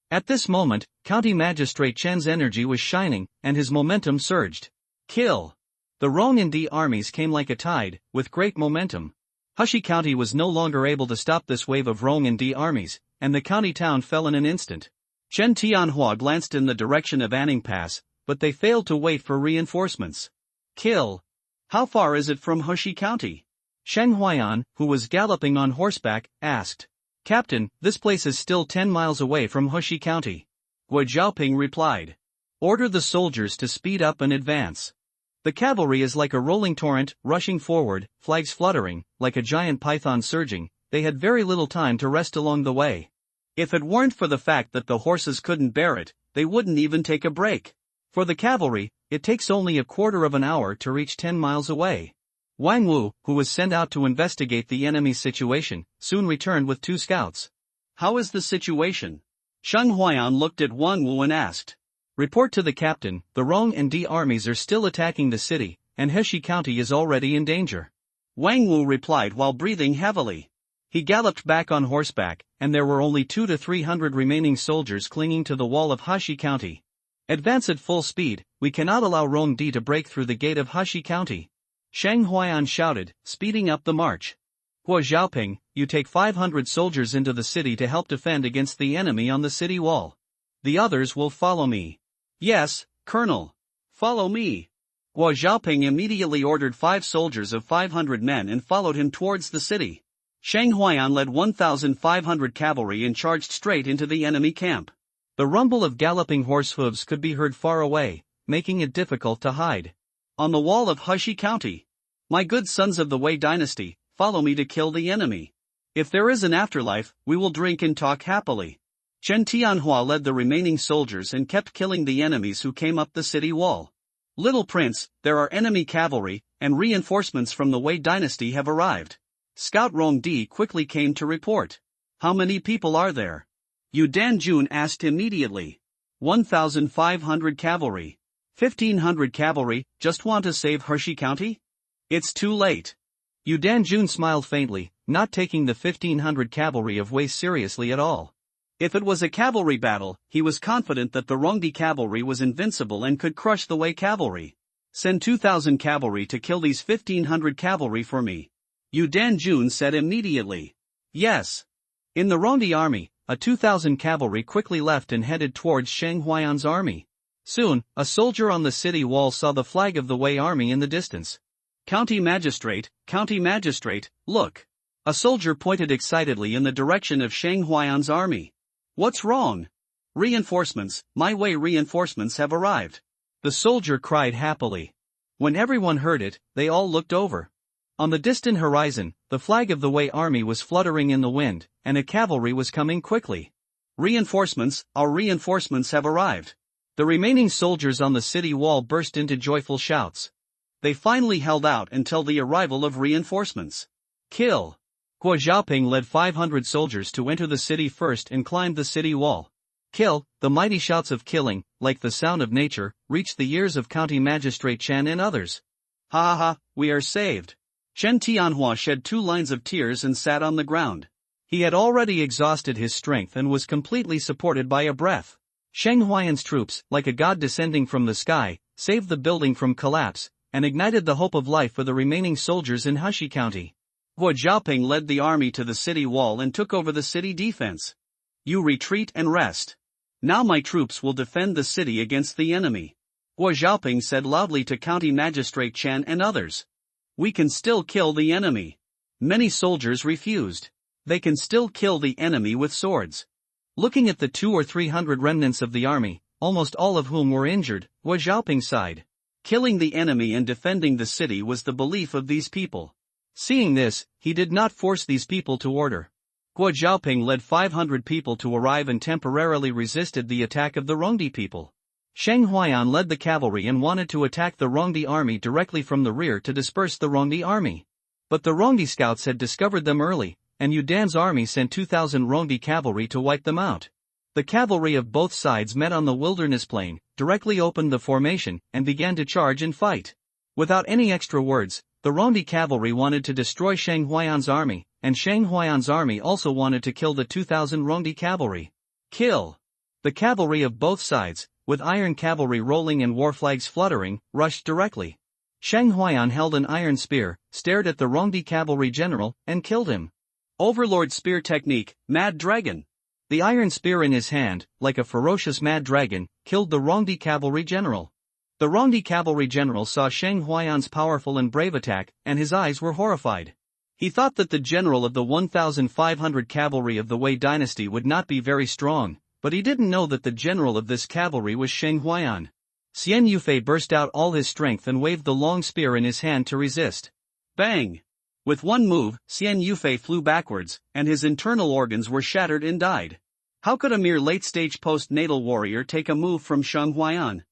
At this moment, County Magistrate Chen's energy was shining, and his momentum surged. Kill. The Rong and Di armies came like a tide, with great momentum. Hushi County was no longer able to stop this wave of Rong and Di armies, and the county town fell in an instant. Chen Tianhua glanced in the direction of Anning Pass, but they failed to wait for reinforcements. Kill. How far is it from Hushi County? Sheng Huaiyan, who was galloping on horseback, asked. Captain, this place is still 10 miles away from Hushi County. Guo Zhaoping replied. Order the soldiers to speed up and advance. The cavalry is like a rolling torrent, rushing forward, flags fluttering, like a giant python surging. They had very little time to rest along the way. If it weren't for the fact that the horses couldn't bear it, they wouldn't even take a break. For the cavalry, it takes only a quarter of an hour to reach 10 miles away. Wang Wu, who was sent out to investigate the enemy's situation, soon returned with 2 scouts. How is the situation? Sheng Huaiyan looked at Wang Wu and asked. Report to the captain, the Rong and Di armies are still attacking the city, and Heshi County is already in danger. Wang Wu replied while breathing heavily. He galloped back on horseback, and there were only 200 to 300 remaining soldiers clinging to the wall of Heshi County. Advance at full speed, we cannot allow Rong Di to break through the gate of Heshi County. Sheng Huaiyan shouted, speeding up the march. Guo Xiaoping, you take 500 soldiers into the city to help defend against the enemy on the city wall. The others will follow me. Yes, Colonel. Follow me. Guo Xiaoping immediately ordered 5 soldiers of 500 men and followed him towards the city. Sheng Huaiyan led 1,500 cavalry and charged straight into the enemy camp. The rumble of galloping horse hooves could be heard far away, making it difficult to hide. On the wall of Heshi County. My good sons of the Wei dynasty, follow me to kill the enemy. If there is an afterlife, we will drink and talk happily. Chen Tianhua led the remaining soldiers and kept killing the enemies who came up the city wall. Little Prince, there are enemy cavalry, and reinforcements from the Wei dynasty have arrived. Scout Rong Di quickly came to report. How many people are there? Yu Danjun asked immediately. 1,500 cavalry. 1,500 cavalry, just want to save Heshi County? It's too late. Yu Danjun smiled faintly, not taking the 1,500 cavalry of Wei seriously at all. If it was a cavalry battle, he was confident that the Rongdi cavalry was invincible and could crush the Wei cavalry. Send 2,000 cavalry to kill these 1,500 cavalry for me. Yu Danjun said immediately. Yes. In the Rongdi army, a 2,000 cavalry quickly left and headed towards Sheng Huaiyan's army. Soon, a soldier on the city wall saw the flag of the Wei army in the distance. County magistrate, look. A soldier pointed excitedly in the direction of Sheng Huaiyan's army. What's wrong? Reinforcements, my Wei reinforcements have arrived. The soldier cried happily. When everyone heard it, they all looked over. On the distant horizon, the flag of the Wei army was fluttering in the wind, and a cavalry was coming quickly. Reinforcements, our reinforcements have arrived. The remaining soldiers on the city wall burst into joyful shouts. They finally held out until the arrival of reinforcements. Kill! Guo Xiaoping led 500 soldiers to enter the city first and climbed the city wall. Kill! The mighty shouts of killing, like the sound of nature, reached the ears of County Magistrate Chen and others. Ha ha ha, we are saved. Chen Tianhua shed 2 lines of tears and sat on the ground. He had already exhausted his strength and was completely supported by a breath. Sheng Huaiyan's troops, like a god descending from the sky, saved the building from collapse, and ignited the hope of life for the remaining soldiers in Heshi County. Guo Xiaoping led the army to the city wall and took over the city defense. You retreat and rest. Now my troops will defend the city against the enemy. Guo Xiaoping said loudly to County Magistrate Chen and others. We can still kill the enemy. Many soldiers refused. They can still kill the enemy with swords. Looking at the 200 or 300 remnants of the army, almost all of whom were injured, Guo Xiaoping sighed. Killing the enemy and defending the city was the belief of these people. Seeing this, he did not force these people to order. Guo Xiaoping led 500 people to arrive and temporarily resisted the attack of the Rongdi people. Sheng Huaiyan led the cavalry and wanted to attack the Rongdi army directly from the rear to disperse the Rongdi army. But the Rongdi scouts had discovered them early, and Yu Dan's army sent 2,000 Rongdi cavalry to wipe them out. The cavalry of both sides met on the wilderness plain, directly opened the formation, and began to charge and fight. Without any extra words, the Rongdi cavalry wanted to destroy Sheng Huaiyan's army, and Sheng Huaiyan's army also wanted to kill the 2,000 Rongdi cavalry. Kill! The cavalry of both sides, with iron cavalry rolling and war flags fluttering, rushed directly. Sheng Huaiyan held an iron spear, stared at the Rongdi cavalry general, and killed him. Overlord spear technique, Mad Dragon. The iron spear in his hand, like a ferocious mad dragon, killed the Rongdi cavalry general. The Rongdi cavalry general saw Sheng Huaiyan's powerful and brave attack, and his eyes were horrified. He thought that the general of the 1,500 cavalry of the Wei dynasty would not be very strong, but he didn't know that the general of this cavalry was Sheng Huaiyan. Xian Yufei burst out all his strength and waved the long spear in his hand to resist. Bang! With one move, Xian Yufei flew backwards, and his internal organs were shattered and died. How could a mere late-stage post-natal warrior take a move from Sheng Huayan?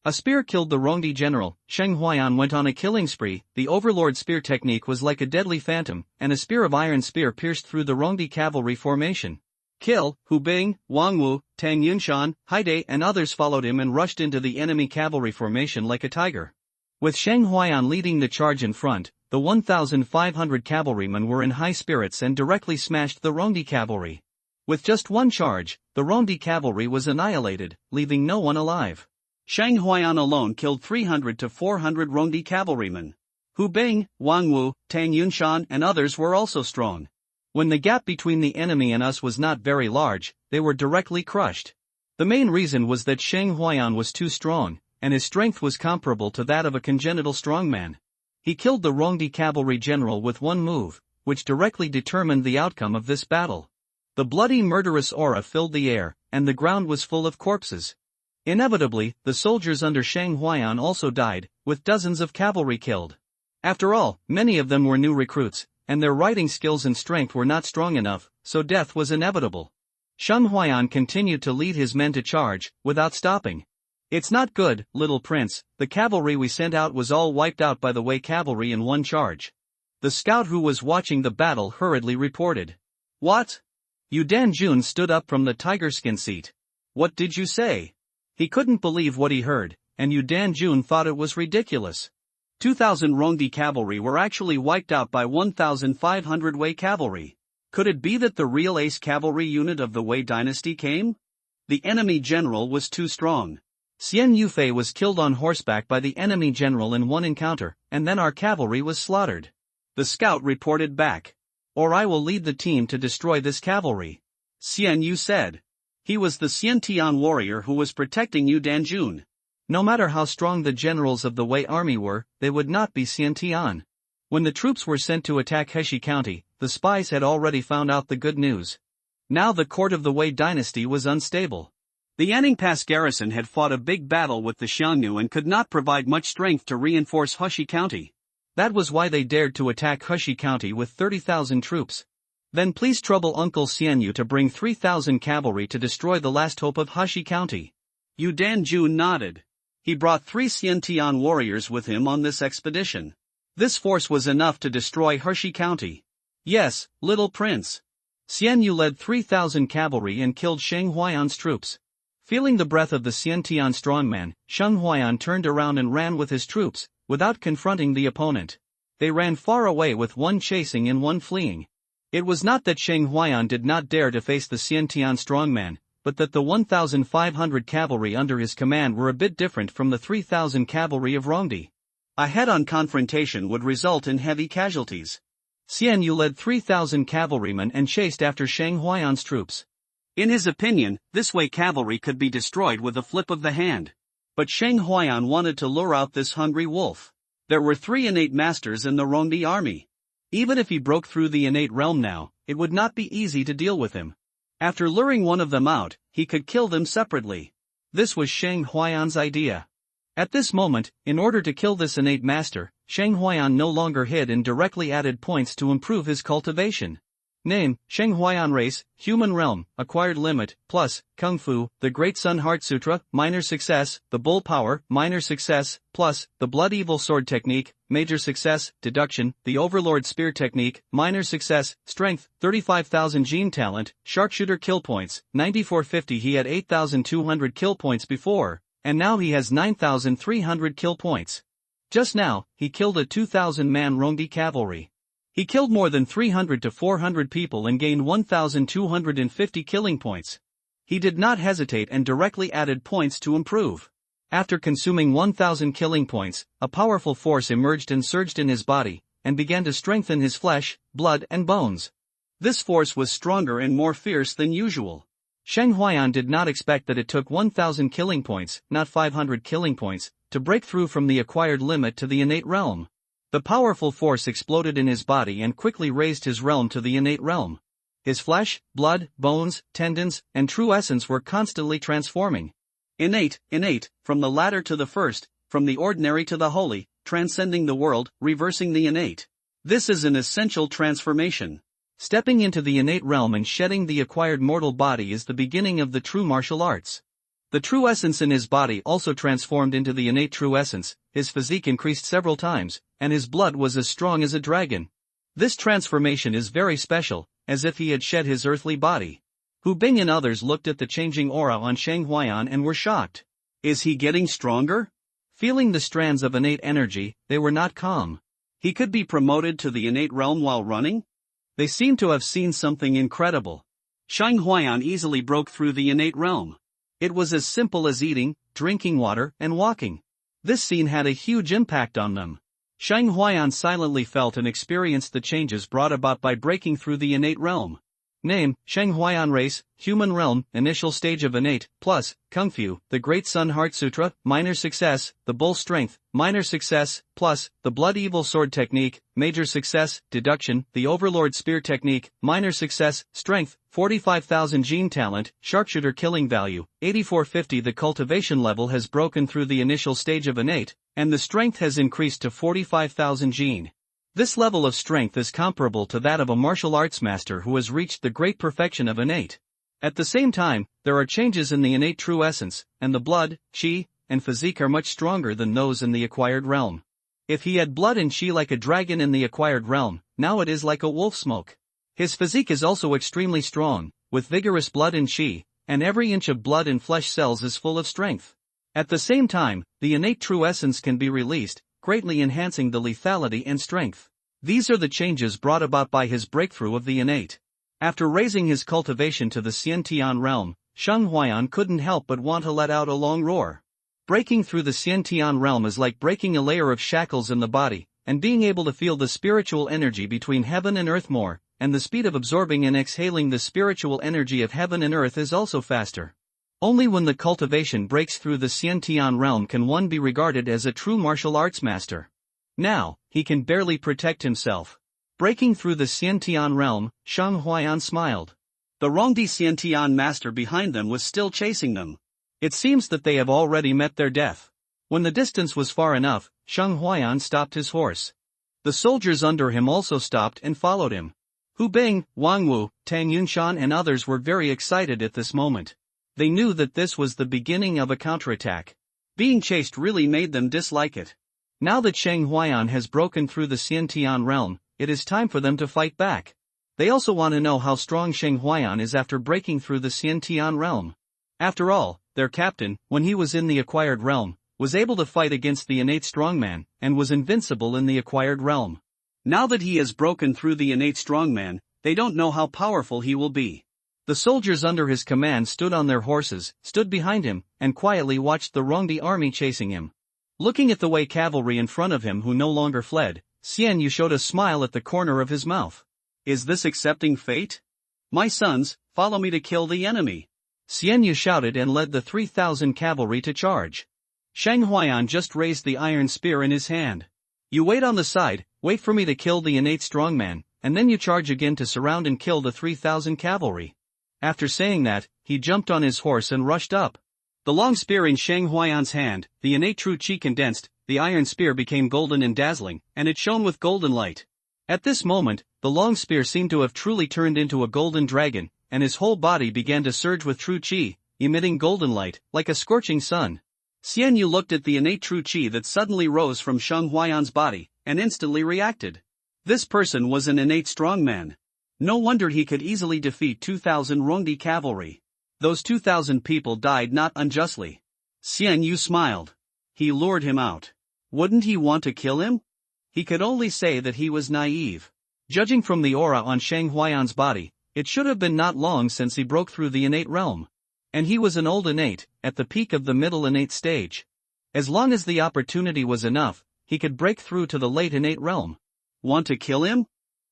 A spear killed the Rongdi general. Sheng Huayan went on a killing spree. The overlord spear technique was like a deadly phantom, and a spear of iron spear pierced through the Rongdi cavalry formation. Kill. Hu Bing, Wang Wu, Tang Yunshan, Haidai and others followed him and rushed into the enemy cavalry formation like a tiger. With Sheng Huayan leading the charge in front, the 1,500 cavalrymen were in high spirits and directly smashed the Rongdi cavalry. With just one charge, the Rongdi cavalry was annihilated, leaving no one alive. Sheng Huayan alone killed 300 to 400 Rongdi cavalrymen. Hu Bing, Wang Wu, Tang Yunshan and others were also strong. When the gap between the enemy and us was not very large, they were directly crushed. The main reason was that Sheng Huayan was too strong, and his strength was comparable to that of a congenital strongman. He killed the Rongdi cavalry general with one move, which directly determined the outcome of this battle. The bloody murderous aura filled the air, and the ground was full of corpses. Inevitably, the soldiers under Sheng Huayan also died, with dozens of cavalry killed. After all, many of them were new recruits, and their riding skills and strength were not strong enough, so death was inevitable. Sheng Huayan continued to lead his men to charge, without stopping. "It's not good, little prince, the cavalry we sent out was all wiped out by the Wei cavalry in one charge." The scout who was watching the battle hurriedly reported. "What?" Yu Danjun stood up from the tiger-skin seat. "What did you say?" He couldn't believe what he heard, and Yu Danjun thought it was ridiculous. 2,000 Rongdi cavalry were actually wiped out by 1,500 Wei cavalry. Could it be that the real ace cavalry unit of the Wei dynasty came? The enemy general was too strong. Xian Yufei was killed on horseback by the enemy general in one encounter, and then our cavalry was slaughtered. The scout reported back. "Or I will lead the team to destroy this cavalry," Xian Yu said. He was the Xiantian warrior who was protecting Yu Danjun. No matter how strong the generals of the Wei army were, they would not be Xiantian. When the troops were sent to attack Heshi County, the spies had already found out the good news. Now the court of the Wei dynasty was unstable. The Yanning Pass garrison had fought a big battle with the Xiongnu and could not provide much strength to reinforce Heshi County. That was why they dared to attack Heshi County with 30,000 troops. "Then please trouble Uncle Xianyu to bring 3,000 cavalry to destroy the last hope of Heshi County." Yu Danjun nodded. He brought 3 Xiantian warriors with him on this expedition. This force was enough to destroy Heshi County. "Yes, little prince." Xianyu led 3,000 cavalry and killed Sheng Huayan's troops. Feeling the breath of the Xiantian strongman, Sheng Huayan turned around and ran with his troops, without confronting the opponent. They ran far away with one chasing and one fleeing. It was not that Sheng Huayan did not dare to face the Xiantian strongman, but that the 1,500 cavalry under his command were a bit different from the 3,000 cavalry of Rongdi. A head-on confrontation would result in heavy casualties. Xian Yu led 3,000 cavalrymen and chased after Sheng Huayan's troops. In his opinion, this Wei cavalry could be destroyed with a flip of the hand. But Sheng Huayan wanted to lure out this hungry wolf. There were 3 innate masters in the Rongdi army. Even if he broke through the innate realm now, it would not be easy to deal with him. After luring one of them out, he could kill them separately. This was Sheng Huayan's idea. At this moment, in order to kill this innate master, Sheng Huayan no longer hid and directly added points to improve his cultivation. Name, Sheng Huayan race, human realm, acquired limit, plus, Kung Fu, the Great Sun Heart Sutra, minor success, the Bull Power, minor success, plus, the Blood Evil Sword Technique, major success, deduction, the Overlord Spear Technique, minor success, strength, 35,000 gene talent, sharpshooter kill points, 9450. He had 8,200 kill points before, and now he has 9,300 kill points. Just now, he killed a 2,000-man Rongdi cavalry. He killed more than 300 to 400 people and gained 1,250 killing points. He did not hesitate and directly added points to improve. After consuming 1,000 killing points, a powerful force emerged and surged in his body, and began to strengthen his flesh, blood and bones. This force was stronger and more fierce than usual. Sheng Huayan did not expect that it took 1,000 killing points, not 500 killing points, to break through from the acquired limit to the innate realm. The powerful force exploded in his body and quickly raised his realm to the innate realm. His flesh, blood, bones, tendons, and true essence were constantly transforming. Innate, from the latter to the first, from the ordinary to the holy, transcending the world, reversing the innate. This is an essential transformation. Stepping into the innate realm and shedding the acquired mortal body is the beginning of the true martial arts. The true essence in his body also transformed into the innate true essence, his physique increased several times, and his blood was as strong as a dragon. This transformation is very special, as if he had shed his earthly body. Hu Bing and others looked at the changing aura on Sheng Huayan and were shocked. Is he getting stronger? Feeling the strands of innate energy, they were not calm. He could be promoted to the innate realm while running? They seemed to have seen something incredible. Sheng Huayan easily broke through the innate realm. It was as simple as eating, drinking water, and walking. This scene had a huge impact on them. Sheng Huayan silently felt and experienced the changes brought about by breaking through the innate realm. Name, Sheng Huayan race, human realm, initial stage of innate, plus, Kung Fu, the Great Sun Heart Sutra, minor success, the Bull Strength, minor success, plus, the Blood Evil Sword Technique, major success, deduction, the Overlord Spear Technique, minor success, strength, 45,000 gene talent, sharpshooter killing value, 8450. The cultivation level has broken through the initial stage of innate, and the strength has increased to 45,000 gene. This level of strength is comparable to that of a martial arts master who has reached the great perfection of innate. At the same time, there are changes in the innate true essence, and the blood, chi, and physique are much stronger than those in the acquired realm. If he had blood and chi like a dragon in the acquired realm, now it is like a wolf smoke. His physique is also extremely strong, with vigorous blood and chi, and every inch of blood and flesh cells is full of strength. At the same time, the innate true essence can be released, greatly enhancing the lethality and strength. These are the changes brought about by his breakthrough of the innate. After raising his cultivation to the Xiantian realm, Sheng Huayan couldn't help but want to let out a long roar. Breaking through the Xiantian realm is like breaking a layer of shackles in the body, and being able to feel the spiritual energy between heaven and earth more, and the speed of absorbing and exhaling the spiritual energy of heaven and earth is also faster. Only when the cultivation breaks through the Xiantian realm can one be regarded as a true martial arts master. Now, he can barely protect himself. Breaking through the Xiantian realm, Sheng Huayan smiled. The Rongdi Xiantian master behind them was still chasing them. It seems that they have already met their death. When the distance was far enough, Sheng Huayan stopped his horse. The soldiers under him also stopped and followed him. Hu Bing, Wang Wu, Tang Yunshan and others were very excited at this moment. They knew that this was the beginning of a counterattack. Being chased really made them dislike it. Now that Sheng Huayan has broken through the Xiantian realm, it is time for them to fight back. They also want to know how strong Sheng Huayan is after breaking through the Xiantian realm. After all, their captain, when he was in the acquired realm, was able to fight against the innate strongman, and was invincible in the acquired realm. Now that he has broken through the innate strongman, they don't know how powerful he will be. The soldiers under his command stood on their horses, stood behind him, and quietly watched the Rongdi army chasing him. Looking at the Wei cavalry in front of him who no longer fled, Xian Yu showed a smile at the corner of his mouth. Is this accepting fate? My sons, follow me to kill the enemy. Xian Yu shouted and led the 3,000 cavalry to charge. Sheng Huayan just raised the iron spear in his hand. You wait on the side, wait for me to kill the innate strongman, and then you charge again to surround and kill the 3,000 cavalry. After saying that, he jumped on his horse and rushed up. The long spear in Sheng Huayan's hand, the innate true chi condensed, the iron spear became golden and dazzling, and it shone with golden light. At this moment, the long spear seemed to have truly turned into a golden dragon, and his whole body began to surge with true chi, emitting golden light, like a scorching sun. Xian Yu looked at the innate true chi that suddenly rose from Sheng Huayan's body, and instantly reacted. This person was an innate strongman. No wonder he could easily defeat 2,000 Rongdi cavalry. Those 2,000 people died not unjustly. Xian Yu smiled. He lured him out. Wouldn't he want to kill him? He could only say that he was naive. Judging from the aura on Sheng Huayan's body, it should have been not long since he broke through the innate realm. And he was an old innate, at the peak of the middle innate stage. As long as the opportunity was enough, he could break through to the late innate realm. Want to kill him?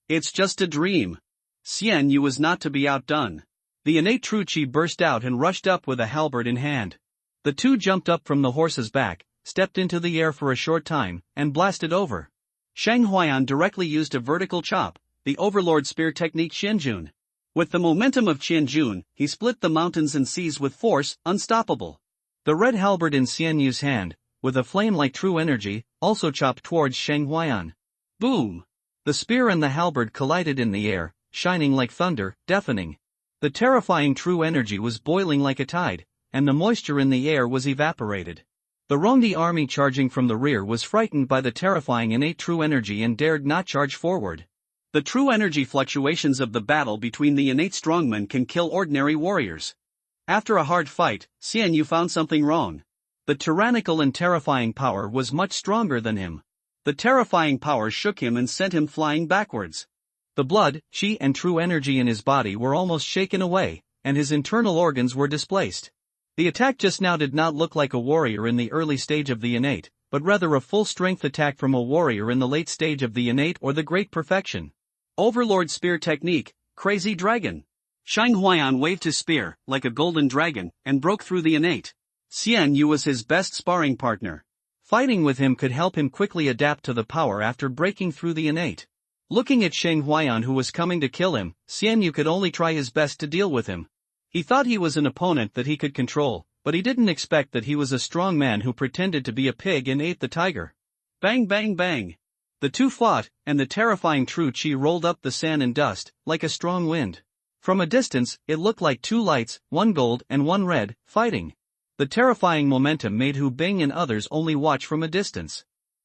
It's just a dream. Xian Yu was not to be outdone. The innate true chi burst out and rushed up with a halberd in hand. The two jumped up from the horse's back, stepped into the air for a short time, and blasted over. Sheng Huayan directly used a vertical chop, the Overlord Spear Technique Qianjun. With the momentum of Qianjun, he split the mountains and seas with force, unstoppable. The red halberd in Xian Yu's hand, with a flame like true energy, also chopped towards Sheng Huayan. Boom! The spear and the halberd collided in the air, shining like thunder, deafening. The terrifying true energy was boiling like a tide, and the moisture in the air was evaporated. The Rongdi army charging from the rear was frightened by the terrifying innate true energy and dared not charge forward. The true energy fluctuations of the battle between the innate strongmen can kill ordinary warriors. After a hard fight, Xian Yu found something wrong. The tyrannical and terrifying power was much stronger than him. The terrifying power shook him and sent him flying backwards. The blood, qi and true energy in his body were almost shaken away, and his internal organs were displaced. The attack just now did not look like a warrior in the early stage of the innate, but rather a full-strength attack from a warrior in the late stage of the innate or the great perfection. Overlord Spear Technique, Crazy Dragon. Sheng Huayan waved his spear, like a golden dragon, and broke through the innate. Xian Yu was his best sparring partner. Fighting with him could help him quickly adapt to the power after breaking through the innate. Looking at Sheng Huayan who was coming to kill him, Xian Yu could only try his best to deal with him. He thought he was an opponent that he could control, but he didn't expect that he was a strong man who pretended to be a pig and ate the tiger. Bang bang bang! The two fought, and the terrifying true qi rolled up the sand and dust, like a strong wind. From a distance, it looked like two lights, one gold and one red, fighting. The terrifying momentum made Hu Bing and others only watch from a distance.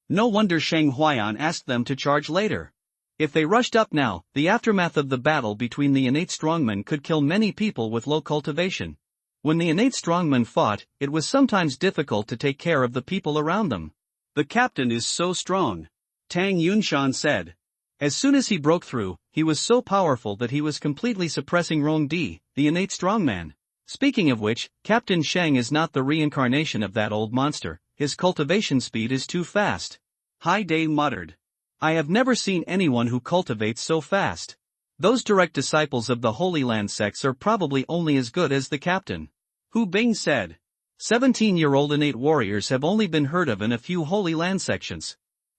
No wonder Sheng Huayan asked them to charge later. If they rushed up now, the aftermath of the battle between the innate strongmen could kill many people with low cultivation. When the innate strongmen fought, it was sometimes difficult to take care of the people around them. The captain is so strong, Tang Yunshan said. As soon as he broke through, he was so powerful that he was completely suppressing Rong Di, the innate strongman. Speaking of which, Captain Sheng is not the reincarnation of that old monster, his cultivation speed is too fast. Hai Dai muttered. I have never seen anyone who cultivates so fast. Those direct disciples of the Holy Land sects are probably only as good as the captain. Hu Bing said. 17-year-old innate warriors have only been heard of in a few Holy Land sections.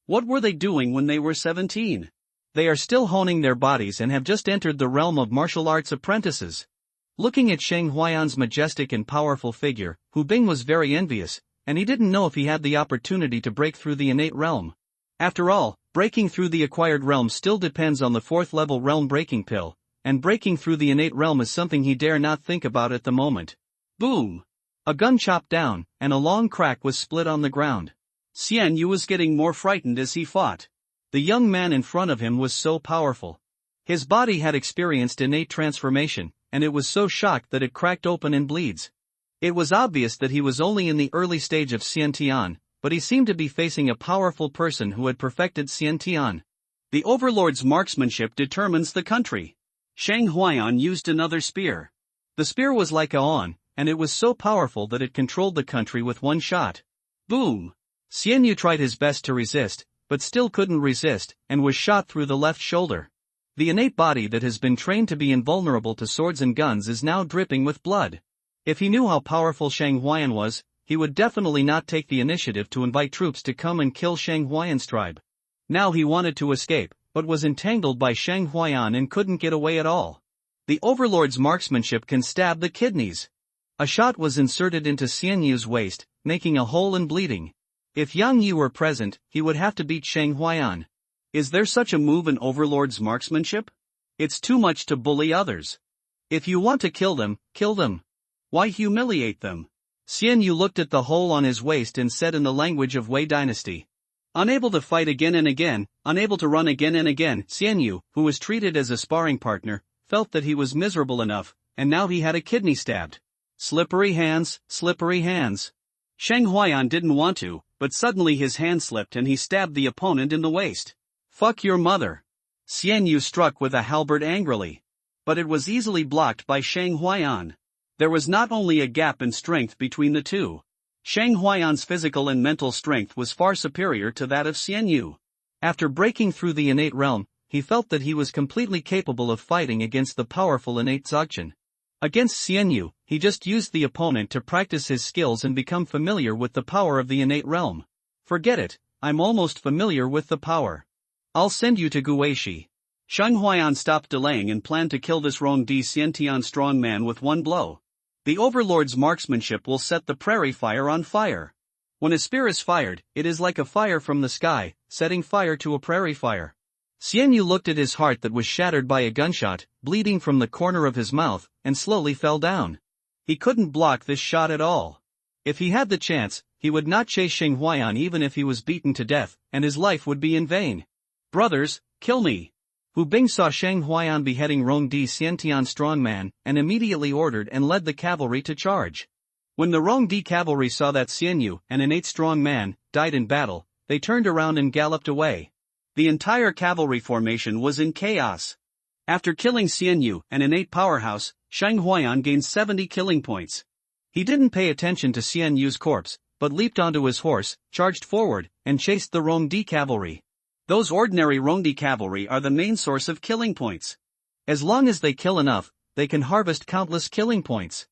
What were they doing when they were 17? They are still honing their bodies and have just entered the realm of martial arts apprentices. Looking at Sheng Huayan's majestic and powerful figure, Hu Bing was very envious, and he didn't know if he had the opportunity to break through the innate realm. After all, breaking through the acquired realm still depends on the 4th level realm breaking pill, and breaking through the innate realm is something he dare not think about at the moment. Boom! A gun chopped down, and a long crack was split on the ground. Xian Yu was getting more frightened as he fought. The young man in front of him was so powerful. His body had experienced innate transformation, and it was so shocked that it cracked open and bleeds. It was obvious that he was only in the early stage of Xiantian, but he seemed to be facing a powerful person who had perfected Xiantian. The overlord's marksmanship determines the country. Sheng Huayan used another spear. The spear was like a on, and it was so powerful that it controlled the country with one shot. Boom! Xian Yu tried his best to resist, but still couldn't resist, and was shot through the left shoulder. The innate body that has been trained to be invulnerable to swords and guns is now dripping with blood. If he knew how powerful Sheng Huayan was, he would definitely not take the initiative to invite troops to come and kill Sheng Huayan's tribe. Now he wanted to escape, but was entangled by Sheng Huayan and couldn't get away at all. The overlord's marksmanship can stab the kidneys. A shot was inserted into Xian Yu's waist, making a hole and bleeding. If Yang Yu were present, he would have to beat Sheng Huayan. Is there such a move in overlord's marksmanship? It's too much to bully others. If you want to kill them, kill them. Why humiliate them? Xian Yu looked at the hole on his waist and said in the language of Wei Dynasty. Unable to fight again and again, unable to run again and again, Xian Yu, who was treated as a sparring partner, felt that he was miserable enough, and now he had a kidney stabbed. Slippery hands, slippery hands. Sheng Huayan didn't want to, but suddenly his hand slipped and he stabbed the opponent in the waist. Fuck your mother. Xian Yu struck with a halberd angrily. But it was easily blocked by Sheng Huayan. There was not only a gap in strength between the two. Sheng Huayan's physical and mental strength was far superior to that of Xian Yu. After breaking through the innate realm, he felt that he was completely capable of fighting against the powerful innate Dzogchen. Against Xian Yu, he just used the opponent to practice his skills and become familiar with the power of the innate realm. Forget it, I'm almost familiar with the power. I'll send you to Guishi. Sheng Huayan stopped delaying and planned to kill this Rong Di Xiantian strong man with one blow. The overlord's marksmanship will set the prairie fire on fire. When a spear is fired, it is like a fire from the sky, setting fire to a prairie fire. Xian Yu looked at his heart that was shattered by a gunshot, bleeding from the corner of his mouth, and slowly fell down. He couldn't block this shot at all. If he had the chance, he would not chase Sheng Huayan even if he was beaten to death, and his life would be in vain. Brothers, kill me! Hu Bing saw Sheng Huayan beheading Rong Di Xiantian strongman, and immediately ordered and led the cavalry to charge. When the Rong Di cavalry saw that Xian Yu, an innate strong man, died in battle, they turned around and galloped away. The entire cavalry formation was in chaos. After killing Xian Yu, an innate powerhouse, Sheng Huayan gained 70 killing points. He didn't pay attention to Xian Yu's corpse, but leaped onto his horse, charged forward, and chased the Rong Di cavalry. Those ordinary Rong Di cavalry are the main source of killing points. As long as they kill enough, they can harvest countless killing points.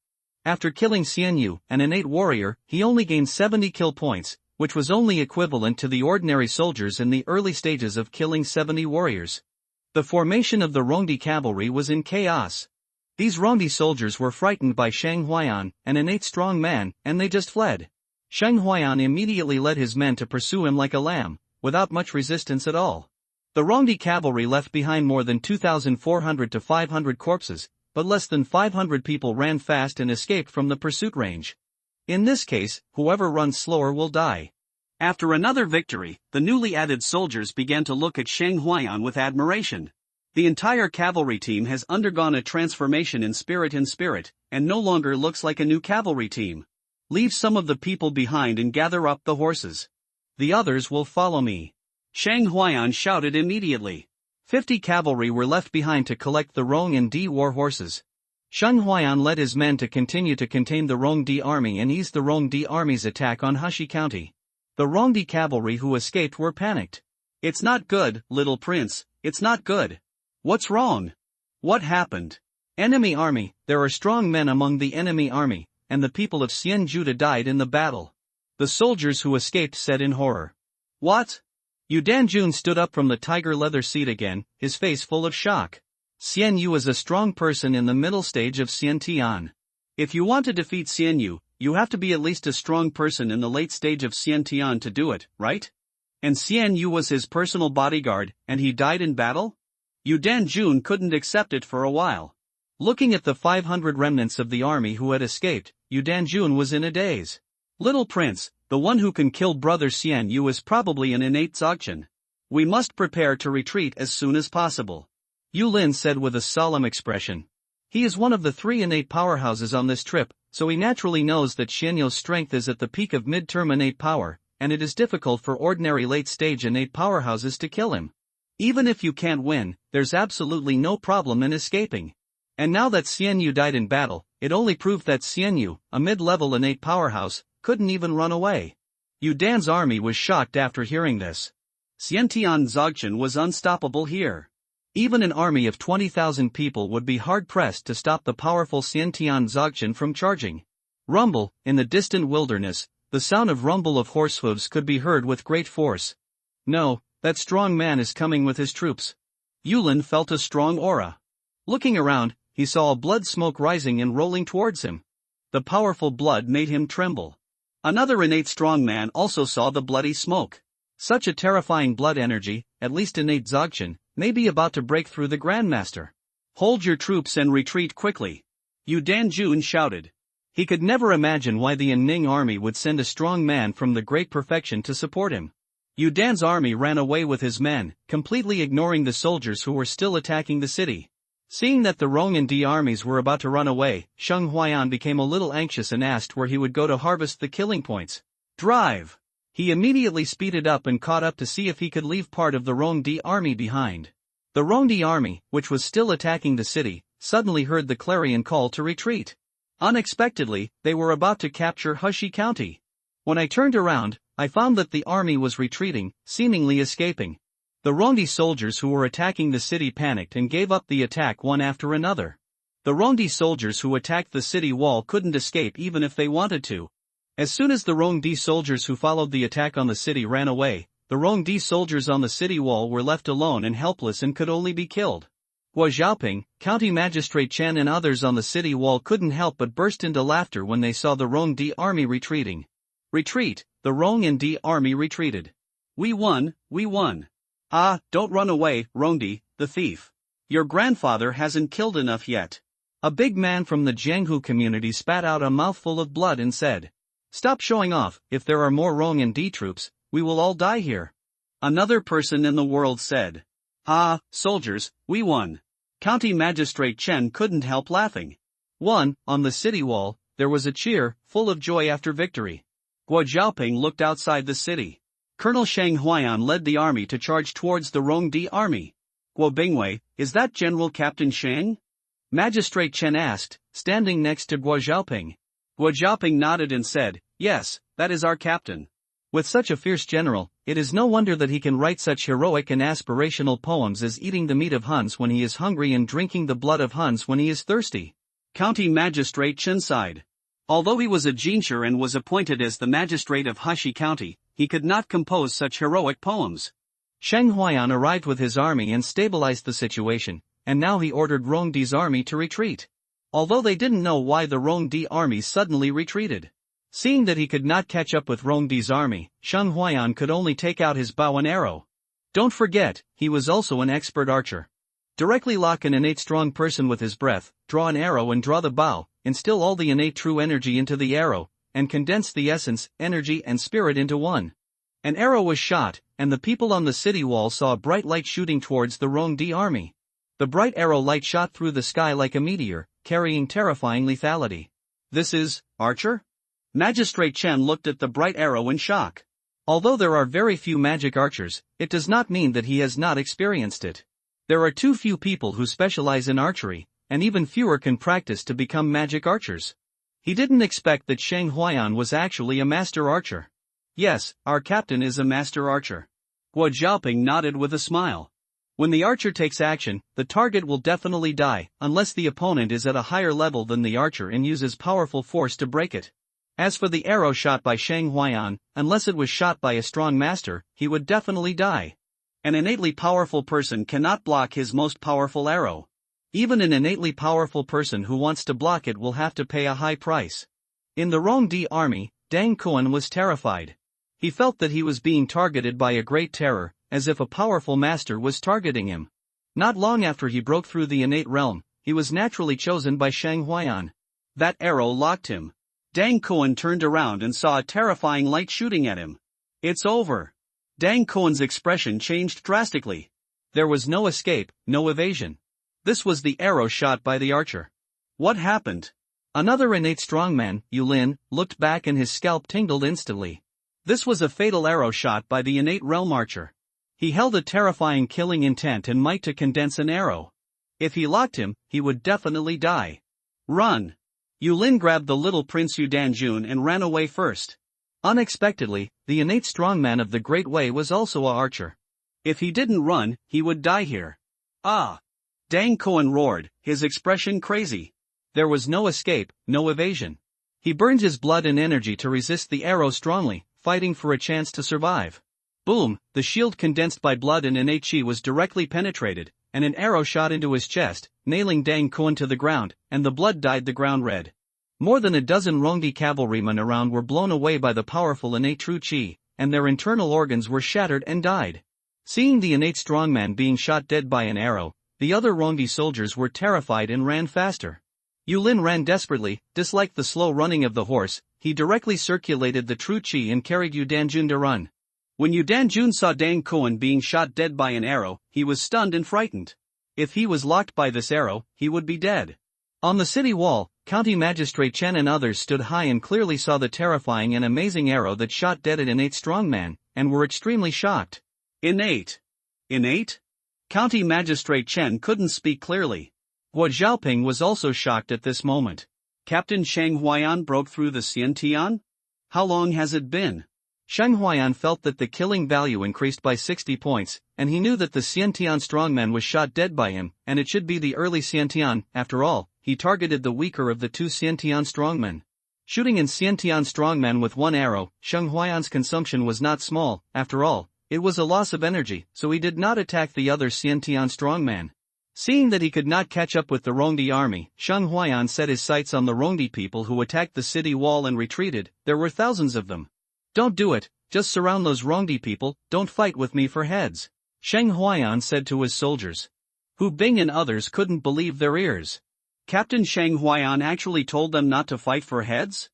After killing Xian Yu, an innate warrior, he only gained 70 kill points, which was only equivalent to the ordinary soldiers in the early stages of killing 70 warriors. The formation of the Rong Di cavalry was in chaos. These Rong Di soldiers were frightened by Sheng Huayan, an innate strong man, and they just fled. Sheng Huayan immediately led his men to pursue him like a lamb, without much resistance at all. The Rong Di cavalry left behind more than 2,400 to 500 corpses, but less than 500 people ran fast and escaped from the pursuit range. In this case, whoever runs slower will die. After another victory, the newly added soldiers began to look at Sheng Huayan with admiration. The entire cavalry team has undergone a transformation in spirit, and no longer looks like a new cavalry team. Leave some of the people behind and gather up the horses. The others will follow me. Sheng Huayan shouted immediately. 50 cavalry were left behind to collect the Rong and Di war horses. Sheng Huayan led his men to continue to contain the Rong Di army and ease the Rong Di army's attack on Hushi County. The Rong Di cavalry who escaped were panicked. It's not good, little prince, it's not good. What's wrong? What happened? Enemy army, there are strong men among the enemy army, and the people of Xianjuda died in the battle. The soldiers who escaped said in horror. What? Yu Danjun stood up from the tiger leather seat again, his face full of shock. Xian Yu is a strong person in the middle stage of Xiantian. If you want to defeat Xian Yu, you have to be at least a strong person in the late stage of Xiantian to do it, right? And Xian Yu was his personal bodyguard, and he died in battle? Yu Danjun couldn't accept it for a while. Looking at the 500 remnants of the army who had escaped, Yu Danjun was in a daze. Little prince, the one who can kill brother Xian Yu is probably an innate Dzogchen. We must prepare to retreat as soon as possible. Yu Lin said with a solemn expression. He is one of the 3 innate powerhouses on this trip, so he naturally knows that Xian Yu's strength is at the peak of mid-term innate power, and it is difficult for ordinary late-stage innate powerhouses to kill him. Even if you can't win, there's absolutely no problem in escaping. And now that Xian Yu died in battle, it only proved that Xian Yu, a mid-level innate powerhouse, couldn't even run away. Yu Dan's army was shocked after hearing this. Xiantian Dzogchen was unstoppable here. Even an army of 20,000 people would be hard-pressed to stop the powerful Xiantian Dzogchen from charging. Rumble, in the distant wilderness, the sound of rumble of horse hooves could be heard with great force. No, that strong man is coming with his troops. Yulin felt a strong aura. Looking around, he saw a blood smoke rising and rolling towards him. The powerful blood made him tremble. Another innate strong man also saw the bloody smoke. Such a terrifying blood energy, at least innate Dzogchen, may be about to break through the Grandmaster. Hold your troops and retreat quickly. Yu Danjun shouted. He could never imagine why the Ning army would send a strong man from the Great Perfection to support him. Yu Dan's army ran away with his men, completely ignoring the soldiers who were still attacking the city. Seeing that the Rong and Di armies were about to run away, Sheng Huayan became a little anxious and asked where he would go to harvest the killing points. Drive! He immediately speeded up and caught up to see if he could leave part of the Rong Di army behind. The Rong Di army, which was still attacking the city, suddenly heard the clarion call to retreat. Unexpectedly, they were about to capture Hushi County. When I turned around, I found that the army was retreating, seemingly escaping. The Rong Di soldiers who were attacking the city panicked and gave up the attack one after another. The Rong Di soldiers who attacked the city wall couldn't escape even if they wanted to. As soon as the Rong Di soldiers who followed the attack on the city ran away, the Rong Di soldiers on the city wall were left alone and helpless and could only be killed. Guo Xiaoping, County Magistrate Chen and others on the city wall couldn't help but burst into laughter when they saw the Rongdi army retreating. Retreat, the Rong and Di army retreated. We won, we won. Ah, don't run away, Rongdi, the thief. Your grandfather hasn't killed enough yet. A big man from the Jianghu community spat out a mouthful of blood and said, "Stop showing off, if there are more Rong and Di troops, we will all die here." Another person in the world said, "Ah, soldiers, we won." County Magistrate Chen couldn't help laughing. On the city wall, there was a cheer, full of joy after victory. Guo Xiaoping looked outside the city. Colonel Shang Huaiyan led the army to charge towards the Rongdi army. "Guo Bingwei, is that General Captain Shang?" Magistrate Chen asked, standing next to Guo Xiaoping. Guo Xiaoping nodded and said, "Yes, that is our captain." With such a fierce general, it is no wonder that he can write such heroic and aspirational poems as eating the meat of Huns when he is hungry and drinking the blood of Huns when he is thirsty. County Magistrate Chen sighed. Although he was a jinshi and was appointed as the magistrate of Hashi County, he could not compose such heroic poems. Shang Huaiyan arrived with his army and stabilized the situation, and now he ordered Rongdi's army to retreat. Although they didn't know why the Rongdi army suddenly retreated. Seeing that he could not catch up with Rongdi's army, Shang Huaiyan could only take out his bow and arrow. Don't forget, he was also an expert archer. Directly lock an innate strong person with his breath, draw an arrow and draw the bow, instill all the innate true energy into the arrow, and condense the essence, energy and spirit into one. An arrow was shot, and the people on the city wall saw a bright light shooting towards the Rongdi army. The bright arrow light shot through the sky like a meteor, carrying terrifying lethality. This is, Archer? Magistrate Chen looked at the bright arrow in shock. Although there are very few magic archers, it does not mean that he has not experienced it. There are too few people who specialize in archery, and even fewer can practice to become magic archers. He didn't expect that Shang Huaiyan was actually a master archer. Yes, our captain is a master archer. Guo Xiaoping nodded with a smile. When the archer takes action, the target will definitely die, unless the opponent is at a higher level than the archer and uses powerful force to break it. As for the arrow shot by Shang Huaiyan, unless it was shot by a strong master, he would definitely die. An innately powerful person cannot block his most powerful arrow. Even an innately powerful person who wants to block it will have to pay a high price. In the Rongdi army, Dang Kuan was terrified. He felt that he was being targeted by a great terror, as if a powerful master was targeting him. Not long after he broke through the innate realm, he was naturally chosen by Shang Huaiyan. That arrow locked him. Dang Kuan turned around and saw a terrifying light shooting at him. It's over. Dang Kuan's expression changed drastically. There was no escape, no evasion. This was the arrow shot by the archer. What happened? Another innate strongman, Yulin, looked back and his scalp tingled instantly. This was a fatal arrow shot by the innate realm archer. He held a terrifying killing intent and might to condense an arrow. If he locked him, he would definitely die. Run! Yulin grabbed the little Prince Yu Danjun and ran away first. Unexpectedly, the innate strongman of the Great Way was also a archer. If he didn't run, he would die here. Ah! Dang Kuan roared, his expression crazy. There was no escape, no evasion. He burned his blood and energy to resist the arrow strongly, fighting for a chance to survive. Boom, the shield condensed by blood and innate chi was directly penetrated, and an arrow shot into his chest, nailing Dang Kuan to the ground, and the blood dyed the ground red. More than a dozen Rongdi cavalrymen around were blown away by the powerful innate true chi, and their internal organs were shattered and died. Seeing the innate strongman being shot dead by an arrow, the other Rongdi soldiers were terrified and ran faster. Yulin ran desperately, disliked the slow running of the horse. He directly circulated the true chi and carried Yu Danjun to run. When Yu Danjun saw Dang Kuan being shot dead by an arrow, he was stunned and frightened. If he was locked by this arrow, he would be dead. On the city wall, County Magistrate Chen and others stood high and clearly saw the terrifying and amazing arrow that shot dead an innate strongman, and were extremely shocked. Innate? Innate? County Magistrate Chen couldn't speak clearly. Guo Xiaoping was also shocked at this moment. Captain Shang Huaiyan broke through the Xiantian? How long has it been? Shang Huaiyan felt that the killing value increased by 60 points, and he knew that the Xiantian strongman was shot dead by him, and it should be the early Xiantian. After all, he targeted the weaker of the two Xiantian strongmen. Shooting in Xiantian strongman with one arrow, Shang Huaiyan's consumption was not small. After all, it was a loss of energy, so he did not attack the other Xiantian strongman. Seeing that he could not catch up with the Rongdi army, Sheng Huayan set his sights on the Rongdi people who attacked the city wall and retreated. There were thousands of them. Don't do it, just surround those Rongdi people, don't fight with me for heads, Sheng Huayan said to his soldiers. Hu Bing and others couldn't believe their ears. Captain Sheng Huayan actually told them not to fight for heads?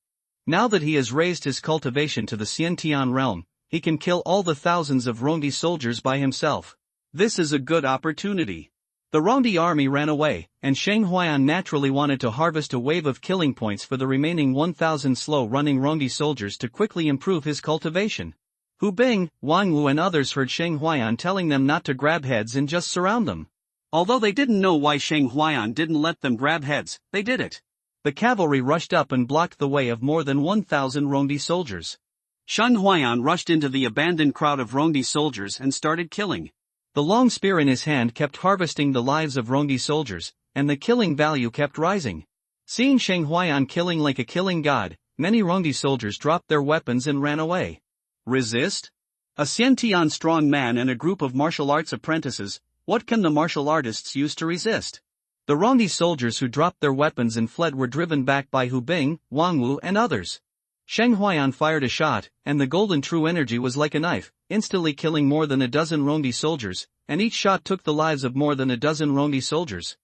Now that he has raised his cultivation to the Xiantian realm, he can kill all the thousands of Rongdi soldiers by himself. This is a good opportunity. The Rongdi army ran away, and Sheng Huayan naturally wanted to harvest a wave of killing points for the remaining 1,000 slow-running Rongdi soldiers to quickly improve his cultivation. Hu Bing, Wang Wu and others heard Sheng Huayan telling them not to grab heads and just surround them. Although they didn't know why Sheng Huayan didn't let them grab heads, they did it. The cavalry rushed up and blocked the way of more than 1,000 Rongdi soldiers. Sheng Huayan rushed into the abandoned crowd of Rongdi soldiers and started killing. The long spear in his hand kept harvesting the lives of Rongdi soldiers, and the killing value kept rising. Seeing Sheng Huayan killing like a killing god, many Rongdi soldiers dropped their weapons and ran away. Resist? A Xiantian strong man and a group of martial arts apprentices. What can the martial artists use to resist? The Rongdi soldiers who dropped their weapons and fled were driven back by Hu Bing, Wang Wu and others. Sheng Huayan fired a shot, and the golden true energy was like a knife, instantly killing more than a dozen Rongdi soldiers, and each shot took the lives of more than a dozen Rongdi soldiers.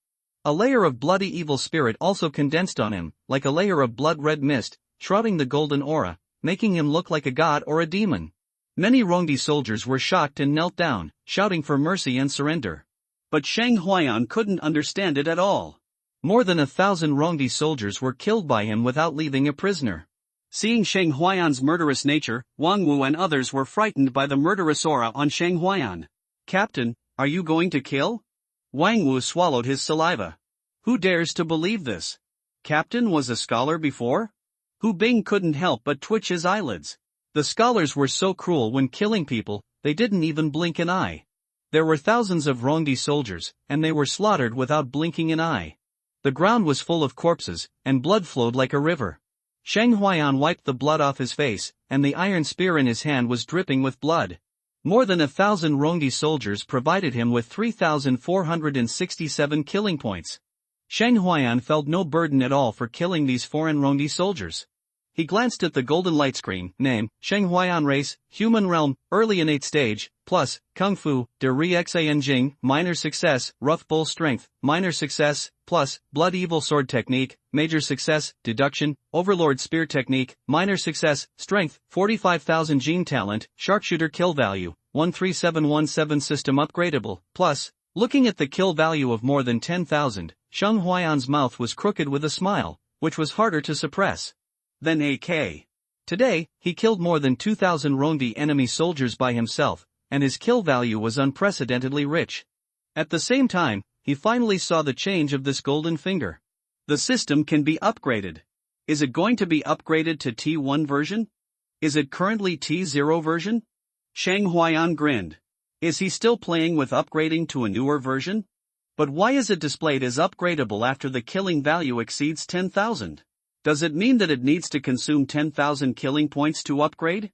A layer of bloody evil spirit also condensed on him, like a layer of blood-red mist, shrouding the golden aura, making him look like a god or a demon. Many Rongdi soldiers were shocked and knelt down, shouting for mercy and surrender. But Sheng Huayan couldn't understand it at all. More than 1,000 Rongdi soldiers were killed by him without leaving a prisoner. Seeing Sheng Huayan's murderous nature, Wang Wu and others were frightened by the murderous aura on Sheng Huayan. Captain, are you going to kill? Wang Wu swallowed his saliva. Who dares to believe this? Captain was a scholar before? Hu Bing couldn't help but twitch his eyelids. The scholars were so cruel when killing people, they didn't even blink an eye. There were thousands of Rongdi soldiers, and they were slaughtered without blinking an eye. The ground was full of corpses, and blood flowed like a river. Sheng Huayan wiped the blood off his face, and the iron spear in his hand was dripping with blood. More than 1,000 Rongdi soldiers provided him with 3,467 killing points. Sheng Huayan felt no burden at all for killing these foreign Rongdi soldiers. He glanced at the golden light screen. Name, Sheng Huayan race, human realm, early innate stage, plus, Kung Fu, De Ri Xan Jing, minor success, rough bull strength, minor success, plus, blood evil sword technique, major success, deduction, overlord spear technique, minor success, strength, 45,000 gene talent, sharpshooter kill value, 13717 system upgradable, plus, looking at the kill value of more than 10,000, Sheng Huayan's mouth was crooked with a smile, which was harder to suppress. Then AK. Today, he killed more than 2,000 Rongdi enemy soldiers by himself, and his kill value was unprecedentedly rich. At the same time, he finally saw the change of this golden finger. The system can be upgraded. Is it going to be upgraded to T1 version? Is it currently T0 version? Sheng Huayan grinned. Is he still playing with upgrading to a newer version? But why is it displayed as upgradable after the killing value exceeds 10,000? Does it mean that it needs to consume 10,000 killing points to upgrade?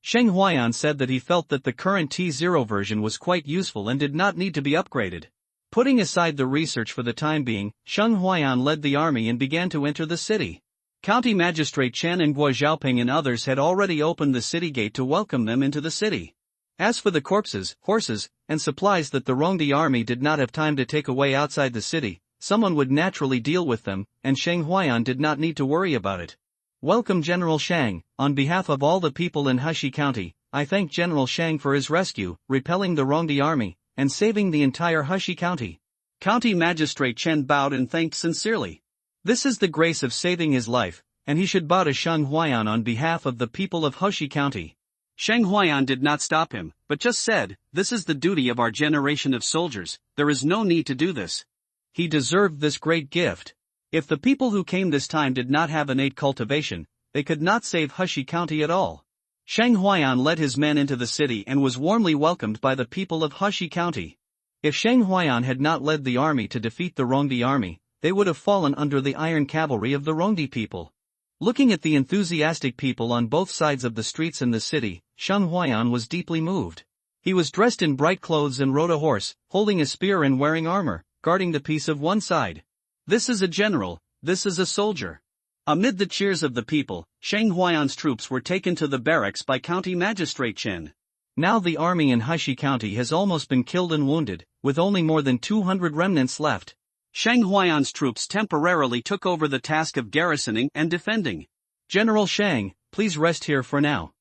Sheng Huayan said that he felt that the current T0 version was quite useful and did not need to be upgraded. Putting aside the research for the time being, Sheng Huayan led the army and began to enter the city. County Magistrate Chen and Guo Xiaoping and others had already opened the city gate to welcome them into the city. As for the corpses, horses, and supplies that the Rongdi army did not have time to take away outside the city, someone would naturally deal with them, and Sheng Huayan did not need to worry about it. Welcome General Shang. On behalf of all the people in Heshi County, I thank General Shang for his rescue, repelling the Rongdi army, and saving the entire Heshi County. County Magistrate Chen bowed and thanked sincerely. This is the grace of saving his life, and he should bow to Sheng Huayan on behalf of the people of Heshi County. Sheng Huayan did not stop him, but just said, "This is the duty of our generation of soldiers, there is no need to do this." He deserved this great gift. If the people who came this time did not have innate cultivation, they could not save Heshi County at all. Sheng Huayan led his men into the city and was warmly welcomed by the people of Heshi County. If Sheng Huayan had not led the army to defeat the Rongdi army, they would have fallen under the iron cavalry of the Rongdi people. Looking at the enthusiastic people on both sides of the streets in the city, Sheng Huayan was deeply moved. He was dressed in bright clothes and rode a horse, holding a spear and wearing armor, guarding the peace of one side. This is a general, this is a soldier. Amid the cheers of the people, Sheng Huayan's troops were taken to the barracks by County Magistrate Chen. Now the army in Heshi County has almost been killed and wounded, with only more than 200 remnants left. Sheng Huayan's troops temporarily took over the task of garrisoning and defending. General Shang, please rest here for now.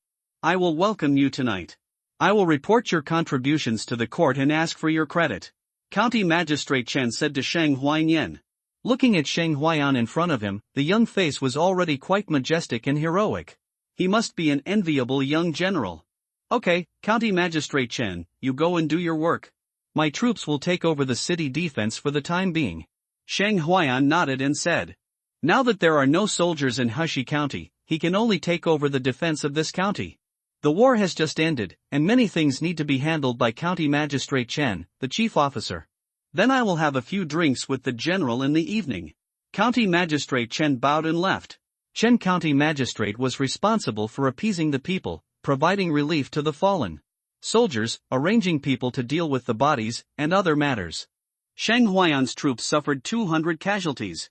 I will welcome you tonight. I will report your contributions to the court and ask for your credit. County Magistrate Chen said to Sheng Huayan. Looking at Sheng Huayan in front of him, the young face was already quite majestic and heroic. He must be an enviable young general. Okay, County Magistrate Chen, you go and do your work. My troops will take over the city defense for the time being. Sheng Huayan nodded and said. Now that there are no soldiers in Heshi County, he can only take over the defense of this county. The war has just ended, and many things need to be handled by County Magistrate Chen, the chief officer. Then I will have a few drinks with the general in the evening. County Magistrate Chen bowed and left. Chen County Magistrate was responsible for appeasing the people, providing relief to the fallen soldiers, arranging people to deal with the bodies, and other matters. Sheng Huayan's troops suffered 200 casualties.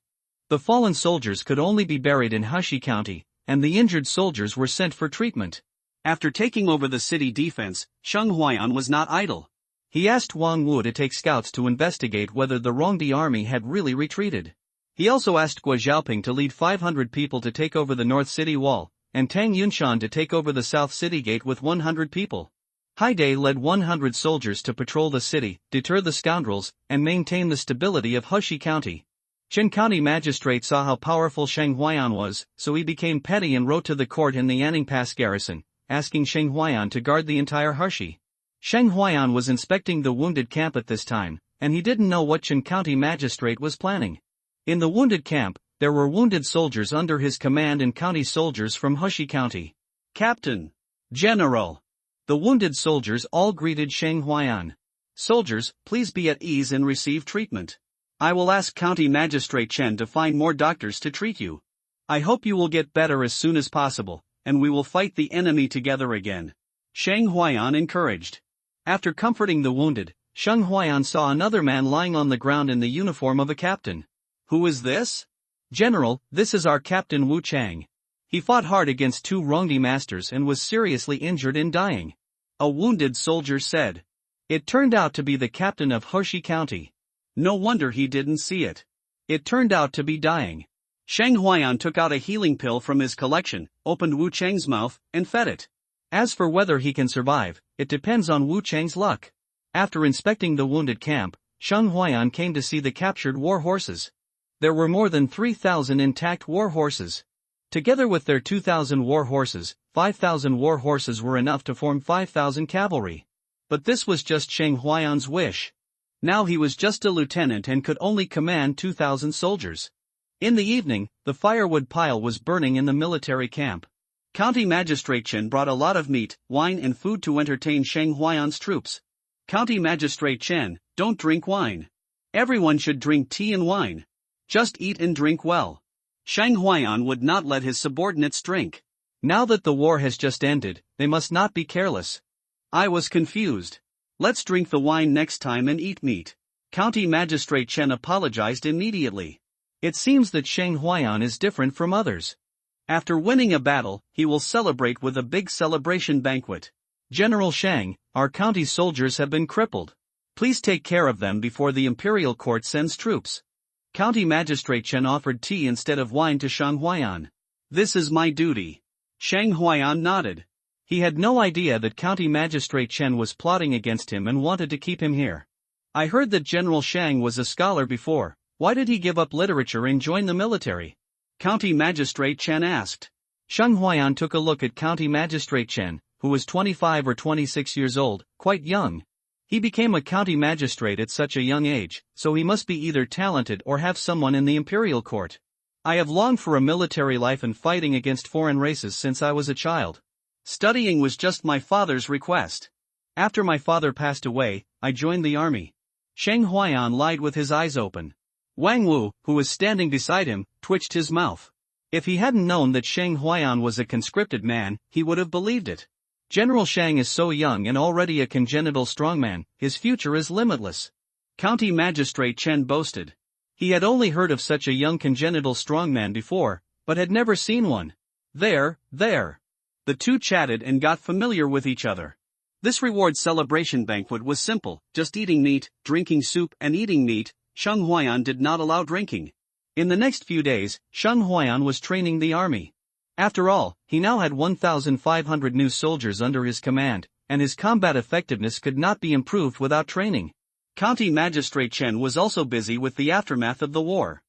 The fallen soldiers could only be buried in Heshi County, and the injured soldiers were sent for treatment. After taking over the city defense, Sheng Huayan was not idle. He asked Wang Wu to take scouts to investigate whether the Rongdi army had really retreated. He also asked Guo Xiaoping to lead 500 people to take over the North City Wall, and Tang Yunshan to take over the South City Gate with 100 people. Haidai led 100 soldiers to patrol the city, deter the scoundrels, and maintain the stability of Heshi County. Chen County Magistrate saw how powerful Sheng Huayan was, so he became petty and wrote to the court in the Yanning Pass garrison, asking Sheng Huayan to guard the entire Heshi. Sheng Huayan was inspecting the wounded camp at this time, and he didn't know what Chen County Magistrate was planning. In the wounded camp, there were wounded soldiers under his command and county soldiers from Heshi County. Captain! General! The wounded soldiers all greeted Sheng Huayan. Soldiers, please be at ease and receive treatment. I will ask County Magistrate Chen to find more doctors to treat you. I hope you will get better as soon as possible, and we will fight the enemy together again. Sheng Huayan encouraged. After comforting the wounded, Sheng Huayan saw another man lying on the ground in the uniform of a captain. Who is this? General, this is our Captain Wu Chang. He fought hard against 2 Rongdi masters and was seriously injured and dying. A wounded soldier said. It turned out to be the captain of Heshi County. No wonder he didn't see it. It turned out to be dying. Sheng Huayan took out a healing pill from his collection, opened Wu Chang's mouth, and fed it. As for whether he can survive, it depends on Wu Chang's luck. After inspecting the wounded camp, Sheng Huayan came to see the captured war horses. There were more than 3,000 intact war horses. Together with their 2,000 war horses, 5,000 war horses were enough to form 5,000 cavalry. But this was just Sheng Huayan's wish. Now he was just a lieutenant and could only command 2,000 soldiers. In the evening, the firewood pile was burning in the military camp. County Magistrate Chen brought a lot of meat, wine and food to entertain Sheng Huayan's troops. County Magistrate Chen, don't drink wine. Everyone should drink tea and wine. Just eat and drink well. Sheng Huayan would not let his subordinates drink. Now that the war has just ended, they must not be careless. I was confused. Let's drink the wine next time and eat meat. County Magistrate Chen apologized immediately. It seems that Sheng Huayan is different from others. After winning a battle, he will celebrate with a big celebration banquet. General Shang, our county soldiers have been crippled. Please take care of them before the imperial court sends troops. County Magistrate Chen offered tea instead of wine to Sheng Huayan. This is my duty. Sheng Huayan nodded. He had no idea that County Magistrate Chen was plotting against him and wanted to keep him here. I heard that General Shang was a scholar before. Why did he give up literature and join the military? County Magistrate Chen asked. Sheng Huayan took a look at County Magistrate Chen, who was 25 or 26 years old, quite young. He became a county magistrate at such a young age, so he must be either talented or have someone in the imperial court. I have longed for a military life and fighting against foreign races since I was a child. Studying was just my father's request. After my father passed away, I joined the army. Sheng Huayan lied with his eyes open. Wang Wu, who was standing beside him, twitched his mouth. If he hadn't known that Sheng Huayan was a conscripted man, he would have believed it. General Shang is so young and already a congenital strongman, his future is limitless. County Magistrate Chen boasted. He had only heard of such a young congenital strongman before, but had never seen one. There. The two chatted and got familiar with each other. This reward celebration banquet was simple, just eating meat, drinking soup and eating meat. Sheng Huayan did not allow drinking. In the next few days, Sheng Huayan was training the army. After all, he now had 1,500 new soldiers under his command, and his combat effectiveness could not be improved without training. County Magistrate Chen was also busy with the aftermath of the war.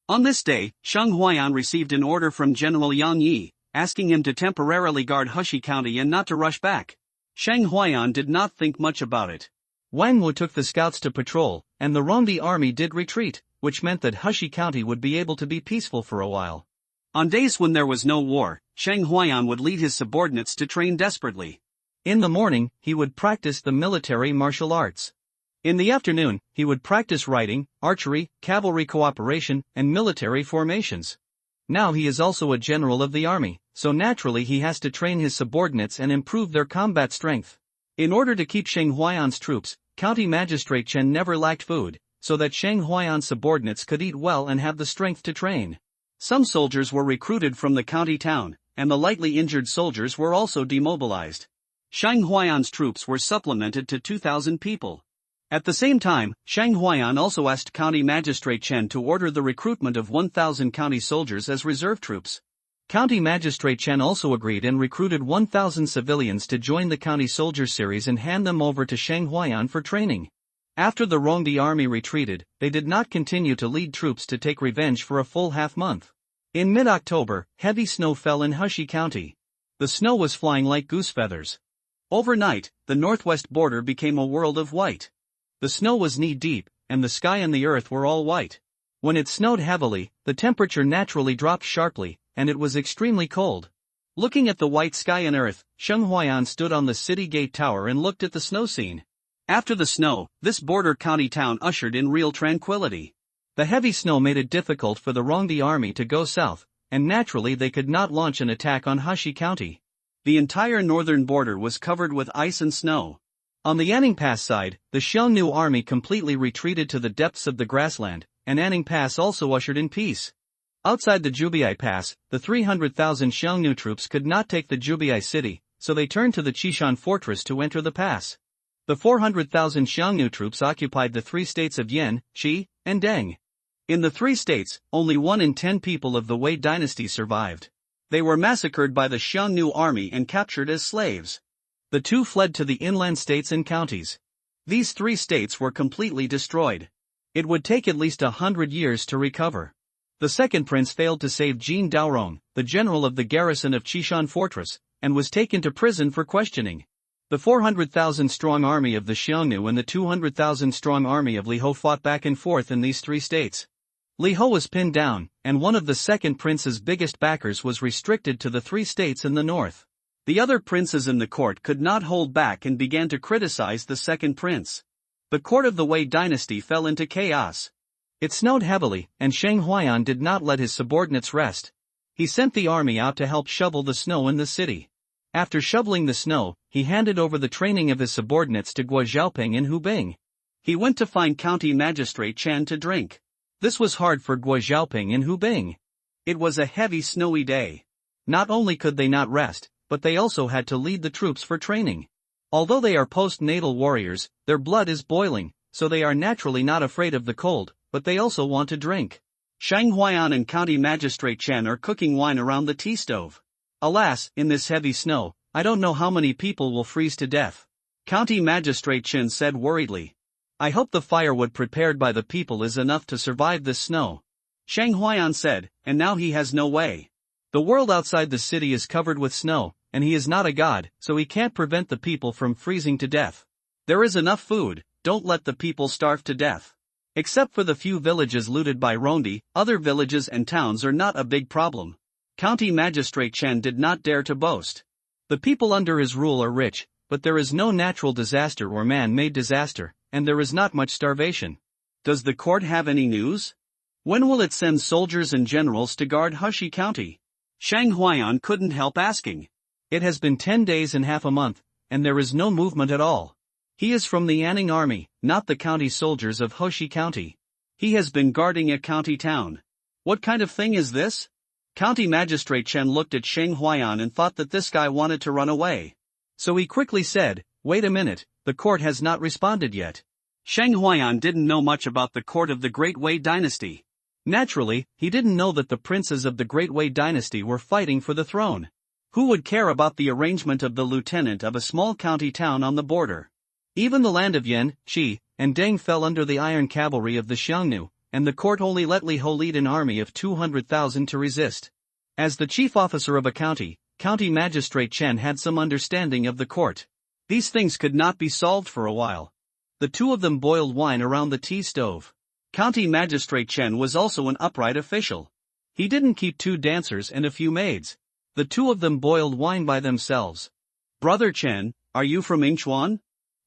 On this day, Sheng Huayan received an order from General Yang Yi, asking him to temporarily guard Hushi County and not to rush back. Sheng Huayan did not think much about it. Wang Wu took the scouts to patrol, and the Rongdi army did retreat, which meant that Hushi County would be able to be peaceful for a while. On days when there was no war, Sheng Huayan would lead his subordinates to train desperately. In the morning, he would practice the military martial arts. In the afternoon, he would practice riding, archery, cavalry cooperation, and military formations. Now he is also a general of the army, so naturally he has to train his subordinates and improve their combat strength. In order to keep Sheng Huayan's troops, County Magistrate Chen never lacked food, so that Sheng Huayan's subordinates could eat well and have the strength to train. Some soldiers were recruited from the county town, and the lightly injured soldiers were also demobilized. Sheng Huayan's troops were supplemented to 2,000 people. At the same time, Sheng Huayan also asked County Magistrate Chen to order the recruitment of 1,000 county soldiers as reserve troops. County Magistrate Chen also agreed and recruited 1,000 civilians to join the County Soldier series and hand them over to Sheng Huayan for training. After the Rongdi army retreated, they did not continue to lead troops to take revenge for a full half-month. In mid-October, heavy snow fell in Hushi County. The snow was flying like goose feathers. Overnight, the northwest border became a world of white. The snow was knee-deep, and the sky and the earth were all white. When it snowed heavily, the temperature naturally dropped sharply, and it was extremely cold. Looking at the white sky and earth, Sheng Huayan stood on the city gate tower and looked at the snow scene. After the snow, this border county town ushered in real tranquility. The heavy snow made it difficult for the Rongdi army to go south, and naturally they could not launch an attack on Hushi County. The entire northern border was covered with ice and snow. On the Anning Pass side, the Xiongnu army completely retreated to the depths of the grassland, and Anning Pass also ushered in peace. Outside the Jubiai Pass, the 300,000 Xiongnu troops could not take the Jubiai city, so they turned to the Qishan fortress to enter the pass. The 400,000 Xiongnu troops occupied the three states of Yan, Qi, and Deng. In the three states, only 1 in 10 people of the Wei dynasty survived. They were massacred by the Xiongnu army and captured as slaves. The two fled to the inland states and counties. These three states were completely destroyed. It would take at least 100 years to recover. The second prince failed to save Jin Daorong, the general of the garrison of Qishan fortress, and was taken to prison for questioning. The 400,000-strong army of the Xiongnu and the 200,000-strong army of Li Hou fought back and forth in these three states. Li Hou was pinned down, and one of the second prince's biggest backers was restricted to the three states in the north. The other princes in the court could not hold back and began to criticize the second prince. The court of the Wei dynasty fell into chaos. It snowed heavily, and Sheng Huayan did not let his subordinates rest. He sent the army out to help shovel the snow in the city. After shoveling the snow, he handed over the training of his subordinates to Guo Xiaoping in Hubing. He went to find County Magistrate Chen to drink. This was hard for Guo Xiaoping in Hubing. It was a heavy snowy day. Not only could they not rest, but they also had to lead the troops for training. Although they are post-natal warriors, their blood is boiling, so they are naturally not afraid of the cold, but they also want to drink. Sheng Huayan and County Magistrate Chen are cooking wine around the tea stove. Alas, in this heavy snow, I don't know how many people will freeze to death. County Magistrate Chen said worriedly. I hope the firewood prepared by the people is enough to survive this snow. Sheng Huayan said, and now he has no way. The world outside the city is covered with snow, and he is not a god, so he can't prevent the people from freezing to death. There is enough food, don't let the people starve to death. Except for the few villages looted by Rongdi, other villages and towns are not a big problem. County Magistrate Chen did not dare to boast. The people under his rule are rich, but there is no natural disaster or man-made disaster, and there is not much starvation. Does the court have any news? When will it send soldiers and generals to guard Hushi County? Sheng Huayan couldn't help asking. It has been 10 days and half a month, and there is no movement at all. He is from the Anning army, not the county soldiers of Hoshi County. He has been guarding a county town. What kind of thing is this? County Magistrate Chen looked at Sheng Huayan and thought that this guy wanted to run away. So he quickly said, "Wait a minute, the court has not responded yet." Sheng Huayan didn't know much about the court of the Great Wei dynasty. Naturally, he didn't know that the princes of the Great Wei dynasty were fighting for the throne. Who would care about the arrangement of the lieutenant of a small county town on the border? Even the land of Yan, Qi, and Deng fell under the iron cavalry of the Xiongnu, and the court only let Li Ho lead an army of 200,000 to resist. As the chief officer of a county, County Magistrate Chen had some understanding of the court. These things could not be solved for a while. The two of them boiled wine around the tea stove. County Magistrate Chen was also an upright official. He didn't keep 2 dancers and a few maids. The two of them boiled wine by themselves. "Brother Chen, are you from Yingchuan?"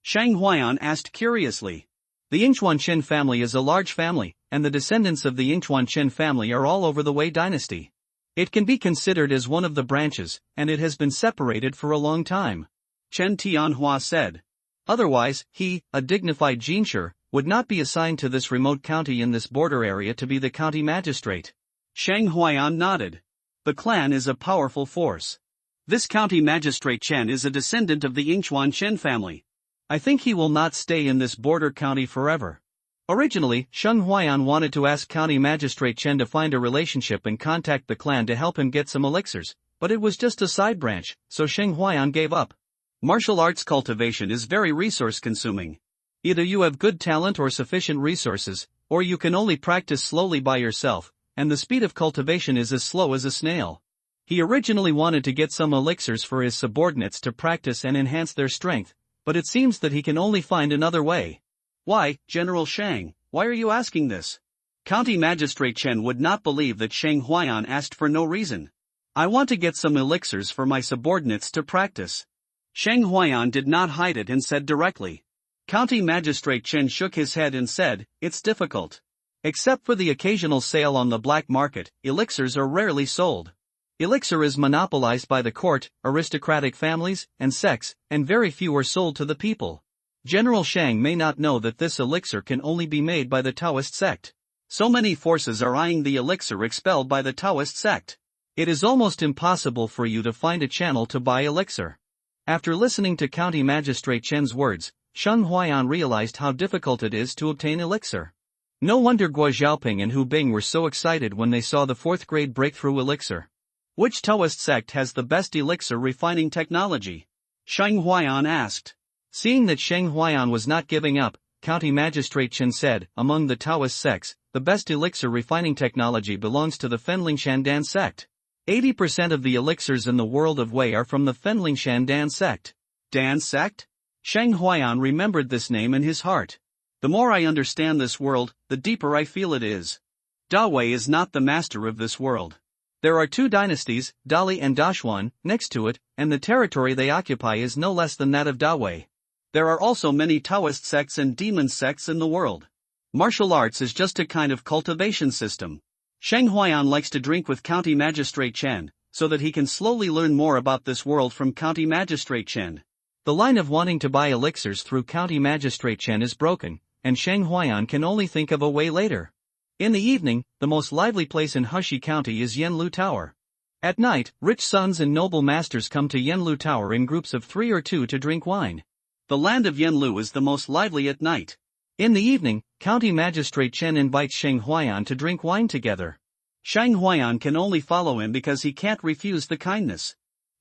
Sheng Huayan asked curiously. The Yingchuan Chen family is a large family, and the descendants of the Yingchuan Chen family are all over the Wei dynasty. It can be considered as one of the branches, and it has been separated for a long time, Chen Tianhua said. Otherwise, he, a dignified Jinshi, would not be assigned to this remote county in this border area to be the county magistrate. Sheng Huayan nodded. The clan is a powerful force. This county magistrate Chen is a descendant of the Yingchuan Chen family. I think he will not stay in this border county forever. Originally, Sheng Huayan wanted to ask County Magistrate Chen to find a relationship and contact the clan to help him get some elixirs, but it was just a side branch, so Sheng Huayan gave up. Martial arts cultivation is very resource-consuming. Either you have good talent or sufficient resources, or you can only practice slowly by yourself, and the speed of cultivation is as slow as a snail. He originally wanted to get some elixirs for his subordinates to practice and enhance their strength, but it seems that he can only find another way. Why, General Shang, why are you asking this? County Magistrate Chen would not believe that Sheng Huayan asked for no reason. I want to get some elixirs for my subordinates to practice. Sheng Huayan did not hide it and said directly. County Magistrate Chen shook his head and said, "It's difficult. Except for the occasional sale on the black market, elixirs are rarely sold. Elixir is monopolized by the court, aristocratic families, and sects, and very few are sold to the people. General Shang may not know that this elixir can only be made by the Taoist sect. So many forces are eyeing the elixir expelled by the Taoist sect. It is almost impossible for you to find a channel to buy elixir." After listening to County Magistrate Chen's words, Sheng Huayan realized how difficult it is to obtain elixir. No wonder Guo Xiaoping and Hu Bing were so excited when they saw the 4th grade breakthrough elixir. Which Taoist sect has the best elixir refining technology? Sheng Huayan asked. Seeing that Sheng Huayan was not giving up, County Magistrate Chen said, "Among the Taoist sects, the best elixir refining technology belongs to the Fenling Shandan sect. 80% of the elixirs in the world of Wei are from the Fenling Shandan sect." Dan sect? Sheng Huayan remembered this name in his heart. The more I understand this world, the deeper I feel it is. Da Wei is not the master of this world. There are 2 dynasties, Dali and Dashuan, next to it, and the territory they occupy is no less than that of Dawei. There are also many Taoist sects and demon sects in the world. Martial arts is just a kind of cultivation system. Sheng Huayan likes to drink with County Magistrate Chen, so that he can slowly learn more about this world from County Magistrate Chen. The line of wanting to buy elixirs through County Magistrate Chen is broken, and Sheng Huayan can only think of a way later. In the evening, the most lively place in Hushi County is Yanlu Tower. At night, rich sons and noble masters come to Yanlu Tower in groups of 3 or 2 to drink wine. The land of Yanlu is the most lively at night. In the evening, County Magistrate Chen invites Sheng Huayan to drink wine together. Sheng Huayan can only follow him because he can't refuse the kindness.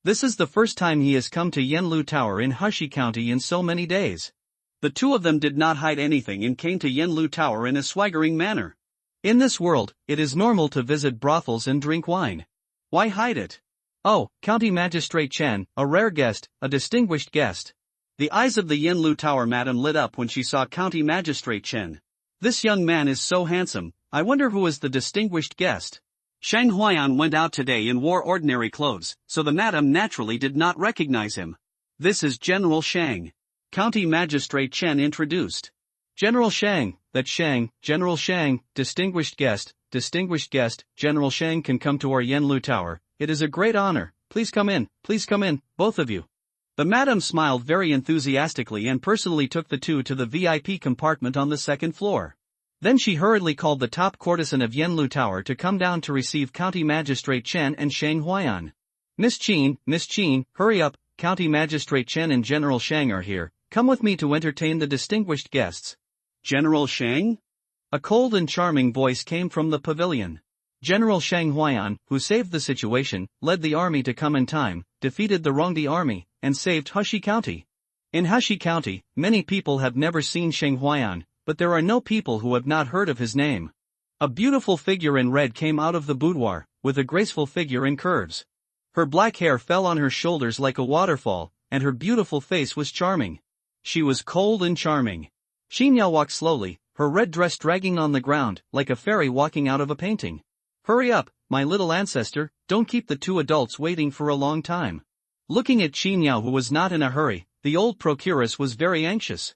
This is the first time he has come to Yanlu Tower in Hushi County in so many days. The two of them did not hide anything and came to Yanlu Tower in a swaggering manner. In this world, it is normal to visit brothels and drink wine. Why hide it? Oh, County Magistrate Chen, a rare guest, a distinguished guest. The eyes of the Yanlu Tower madam lit up when she saw County Magistrate Chen. This young man is so handsome, I wonder who is the distinguished guest. Sheng Huayan went out today and wore ordinary clothes, so the madam naturally did not recognize him. This is General Shang. County Magistrate Chen introduced. General Shang, that's Shang, General Shang, distinguished guest, General Shang can come to our Yanlu Tower. It is a great honor, please come in, both of you. The madam smiled very enthusiastically and personally took the two to the VIP compartment on the second floor. Then she hurriedly called the top courtesan of Yenlu Tower to come down to receive County Magistrate Chen and Shang Huayan. Miss Qin, hurry up, County Magistrate Chen and General Shang are here, come with me to entertain the distinguished guests. General Shang? A cold and charming voice came from the pavilion. General Shang Huayan, who saved the situation, led the army to come in time, defeated the Rongdi army, and saved Hushi County. In Hushi County, many people have never seen Shang Huayan, but there are no people who have not heard of his name. A beautiful figure in red came out of the boudoir, with a graceful figure in curves. Her black hair fell on her shoulders like a waterfall, and her beautiful face was charming. She was cold and charming. Xinyao walked slowly, her red dress dragging on the ground, like a fairy walking out of a painting. Hurry up, my little ancestor, don't keep the two adults waiting for a long time. Looking at Xinyao, who was not in a hurry, the old procuress was very anxious.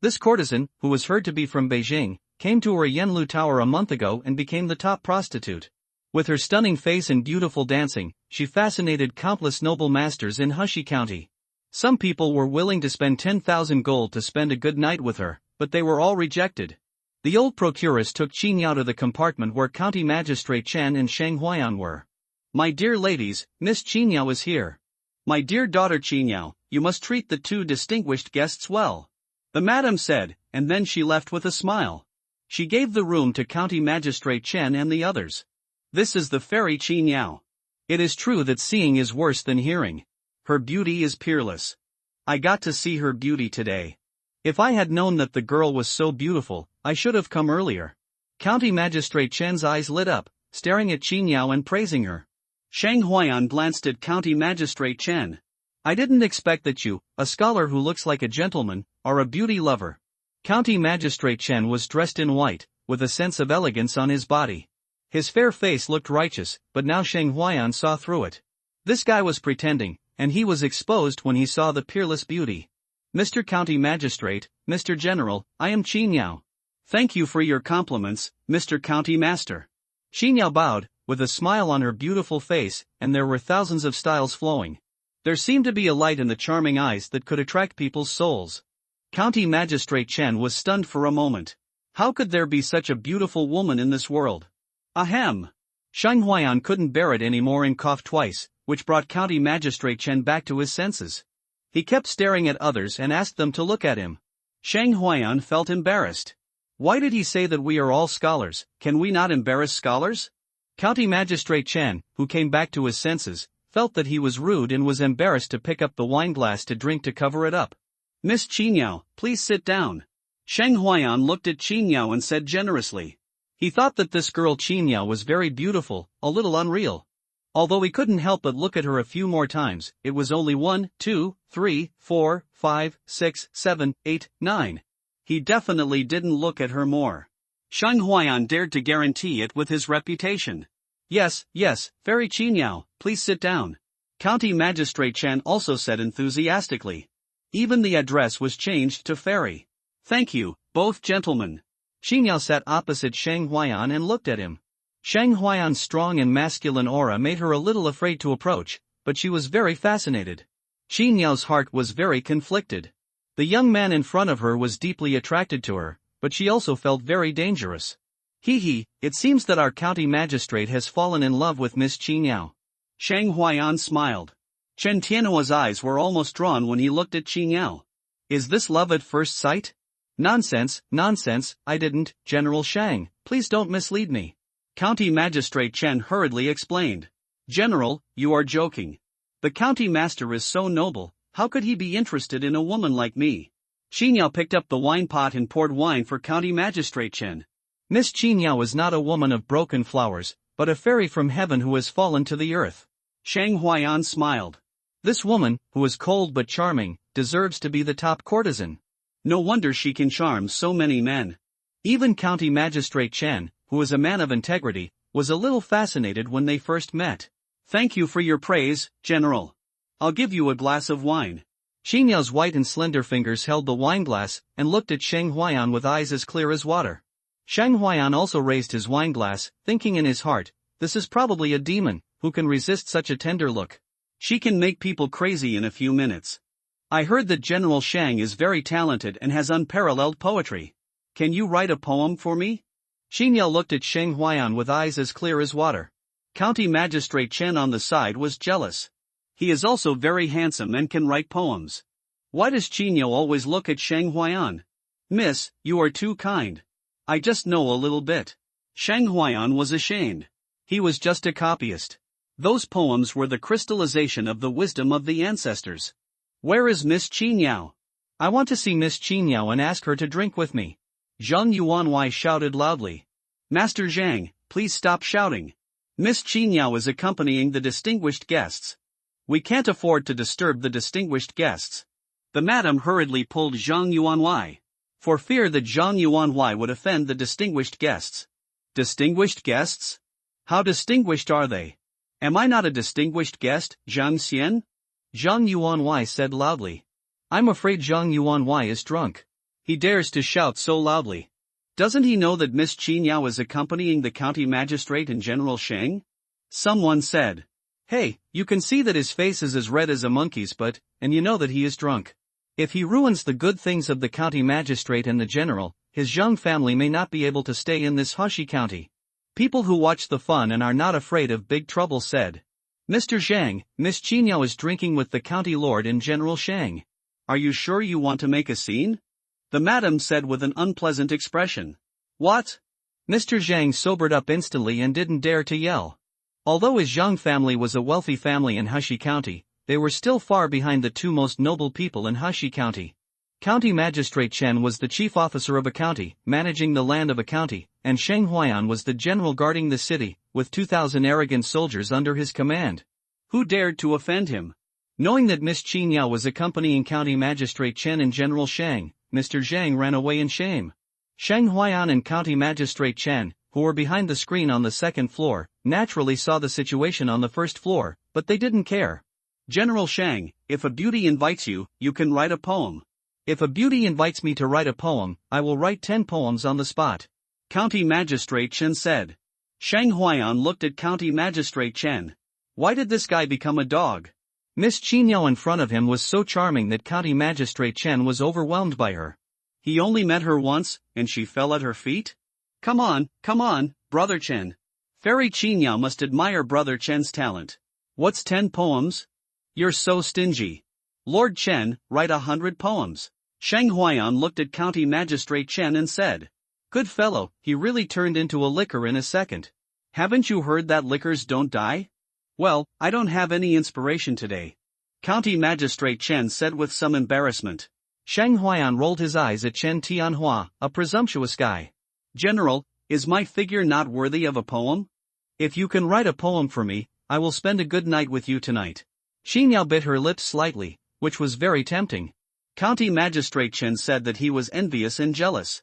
This courtesan, who was heard to be from Beijing, came to her Yenlu Tower a month ago and became the top prostitute. With her stunning face and beautiful dancing, she fascinated countless noble masters in Hushi County. Some people were willing to spend 10,000 gold to spend a good night with her, but they were all rejected. The old procuress took Xinyao to the compartment where County Magistrate Chen and Shang Huayan were. My dear ladies, Miss Xinyao is here. My dear daughter Xinyao, you must treat the two distinguished guests well. The madam said, and then she left with a smile. She gave the room to County Magistrate Chen and the others. This is the fairy Xinyao. It is true that seeing is worse than hearing. Her beauty is peerless. I got to see her beauty today. If I had known that the girl was so beautiful, I should have come earlier. County Magistrate Chen's eyes lit up, staring at Xinyao and praising her. Shang Huayan glanced at County Magistrate Chen. I didn't expect that you, a scholar who looks like a gentleman, are a beauty lover. County Magistrate Chen was dressed in white, with a sense of elegance on his body. His fair face looked righteous, but now Shang Huayan saw through it. This guy was pretending, and he was exposed when he saw the peerless beauty. Mr. County Magistrate, Mr. General, I am Xinyao. Thank you for your compliments, Mr. County Master. Xinyao bowed, with a smile on her beautiful face, and there were thousands of styles flowing. There seemed to be a light in the charming eyes that could attract people's souls. County Magistrate Chen was stunned for a moment. How could there be such a beautiful woman in this world? Ahem! Shang Huayan couldn't bear it anymore and coughed twice, which brought County Magistrate Chen back to his senses. He kept staring at others and asked them to look at him. Shang Huayan felt embarrassed. Why did he say that we are all scholars? Can we not embarrass scholars? County Magistrate Chen, who came back to his senses, felt that he was rude and was embarrassed to pick up the wineglass to drink to cover it up. Miss Xinyao, please sit down. Shang Huayan looked at Xinyao and said generously. He thought that this girl Xinyao was very beautiful, a little unreal. Although he couldn't help but look at her a few more times, it was only 1, 2, 3, 4, 5, 6, 7, 8, 9. He definitely didn't look at her more. Shang Huayan dared to guarantee it with his reputation. Yes, Fairy Xinyao, please sit down. County Magistrate Chen also said enthusiastically. Even the address was changed to Fairy. Thank you, both gentlemen. Xinyao sat opposite Shang Huayan and looked at him. Shang Huayan's strong and masculine aura made her a little afraid to approach, but she was very fascinated. Xinyao's heart was very conflicted. The young man in front of her was deeply attracted to her, but she also felt very dangerous. It seems that our county magistrate has fallen in love with Miss Xinyao. Shang Huayan smiled. Chen Tianhua's eyes were almost drawn when he looked at Xinyao. Is this love at first sight? Nonsense, I didn't, General Shang, please don't mislead me. County Magistrate Chen hurriedly explained. General, you are joking. The county master is so noble, how could he be interested in a woman like me? Xinyao picked up the wine pot and poured wine for County Magistrate Chen. Miss Xinyao is not a woman of broken flowers, but a fairy from heaven who has fallen to the earth. Shang Huayan smiled. This woman, who is cold but charming, deserves to be the top courtesan. No wonder she can charm so many men. Even County Magistrate Chen, who is a man of integrity, was a little fascinated when they first met. Thank you for your praise, General. I'll give you a glass of wine. Xinyao's white and slender fingers held the wineglass and looked at Shang Huayan with eyes as clear as water. Shang Huayan also raised his wineglass, thinking in his heart, this is probably a demon, who can resist such a tender look. She can make people crazy in a few minutes. I heard that General Shang is very talented and has unparalleled poetry. Can you write a poem for me? Xinyo looked at Sheng Huaiyan with eyes as clear as water. County Magistrate Chen on the side was jealous. He is also very handsome and can write poems. Why does Xinyo always look at Sheng Huaiyan? Miss, you are too kind. I just know a little bit. Sheng Huaiyan was ashamed. He was just a copyist. Those poems were the crystallization of the wisdom of the ancestors. Where is Miss Qingyao? I want to see Miss Qingyao and ask her to drink with me. Zhang Yuanwei shouted loudly. Master Zhang, please stop shouting. Miss Qingyao is accompanying the distinguished guests. We can't afford to disturb the distinguished guests. The madam hurriedly pulled Zhang Yuanwei, for fear that Zhang Yuanwei would offend the distinguished guests. Distinguished guests? How distinguished are they? Am I not a distinguished guest, Zhang Xian? Zhang Yuanwei said loudly. I'm afraid Zhang Yuanwei is drunk. He dares to shout so loudly. Doesn't he know that Miss Qingyao is accompanying the county magistrate and General Sheng? Someone said. Hey, you can see that his face is as red as a monkey's butt, and you know that he is drunk. If he ruins the good things of the county magistrate and the general, his young family may not be able to stay in this Hushi county. People who watch the fun and are not afraid of big trouble said. Mr. Zhang, Miss Qingyao is drinking with the county lord and General Sheng. Are you sure you want to make a scene? The madam said with an unpleasant expression. What? Mr. Zhang sobered up instantly and didn't dare to yell. Although his young family was a wealthy family in Hushi County, they were still far behind the two most noble people in Hushi County. County Magistrate Chen was the chief officer of a county, managing the land of a county, and Sheng Huaiyan was the general guarding the city, with 2,000 arrogant soldiers under his command. Who dared to offend him? Knowing that Miss Qingyao was accompanying County Magistrate Chen and General Sheng, Mr. Zhang ran away in shame. Sheng Huaiyan and County Magistrate Chen, who were behind the screen on the second floor, naturally saw the situation on the first floor, but they didn't care. General Sheng, if a beauty invites you, you can write a poem. If a beauty invites me to write a poem, I will write 10 poems on the spot. County Magistrate Chen said. Sheng Huaiyan looked at County Magistrate Chen. Why did this guy become a dog? Miss Qingyao in front of him was so charming that County Magistrate Chen was overwhelmed by her. He only met her once, and she fell at her feet? Come on, Brother Chen. Fairy Qingyao must admire Brother Chen's talent. What's 10 poems? You're so stingy. Lord Chen, write 100 poems. Sheng Huaiyan looked at County Magistrate Chen and said. Good fellow, he really turned into a liquor in a second. Haven't you heard that liquors don't die? Well, I don't have any inspiration today. County Magistrate Chen said with some embarrassment. Sheng Huaiyan rolled his eyes at Chen Tianhua, a presumptuous guy. General, is my figure not worthy of a poem? If you can write a poem for me, I will spend a good night with you tonight. Qingyao bit her lips slightly, which was very tempting. County Magistrate Chen said that he was envious and jealous.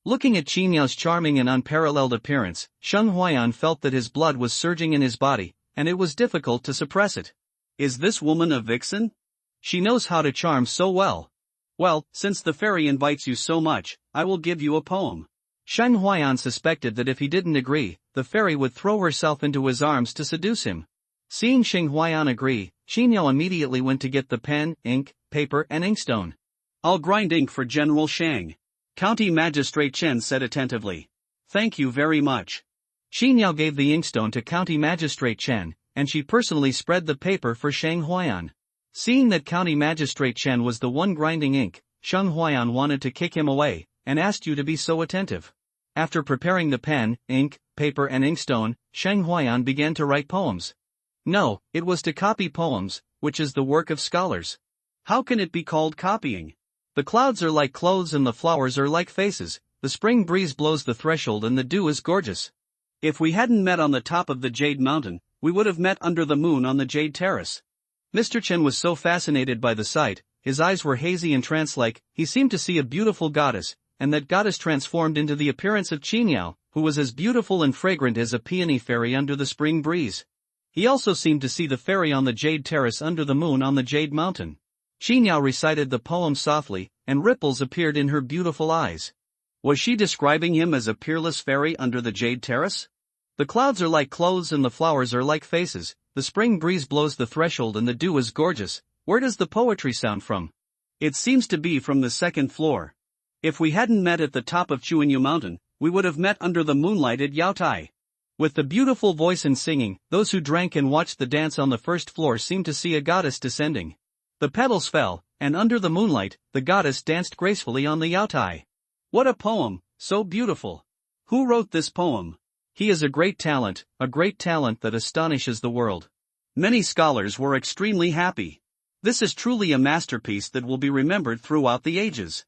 Looking at Qingyao's charming and unparalleled appearance, Sheng Huaiyan felt that his blood was surging in his body, and it was difficult to suppress it. Is this woman a vixen? She knows how to charm so well. Well, since the fairy invites you so much, I will give you a poem. Sheng Huaiyan suspected that if he didn't agree, the fairy would throw herself into his arms to seduce him. Seeing Sheng Huaiyan agree, Qingyao immediately went to get the pen, ink, paper and inkstone. I'll grind ink for General Shang. County Magistrate Chen said attentively. Thank you very much. Qingyao gave the inkstone to County Magistrate Chen, and she personally spread the paper for Sheng Huaiyan. Seeing that County Magistrate Chen was the one grinding ink, Sheng Huaiyan wanted to kick him away, and asked you to be so attentive. After preparing the pen, ink, paper and inkstone, Sheng Huaiyan began to write poems. No, it was to copy poems, which is the work of scholars. How can it be called copying? The clouds are like clothes and the flowers are like faces, the spring breeze blows the threshold and the dew is gorgeous. If we hadn't met on the top of the Jade Mountain, we would have met under the moon on the Jade Terrace. Mr. Chen was so fascinated by the sight, his eyes were hazy and trance-like, he seemed to see a beautiful goddess, and that goddess transformed into the appearance of Qingyao, who was as beautiful and fragrant as a peony fairy under the spring breeze. He also seemed to see the fairy on the Jade Terrace under the moon on the Jade Mountain. Qingyao recited the poem softly, and ripples appeared in her beautiful eyes. Was she describing him as a peerless fairy under the Jade Terrace? The clouds are like clothes and the flowers are like faces, the spring breeze blows the threshold and the dew is gorgeous. Where does the poetry sound from? It seems to be from the second floor. If we hadn't met at the top of Chuanyu Mountain, we would have met under the moonlight at Yaotai. With the beautiful voice and singing, those who drank and watched the dance on the first floor seemed to see a goddess descending. The petals fell, and under the moonlight, the goddess danced gracefully on the Yaotai. What a poem, so beautiful. Who wrote this poem? He is a great talent that astonishes the world. Many scholars were extremely happy. This is truly a masterpiece that will be remembered throughout the ages.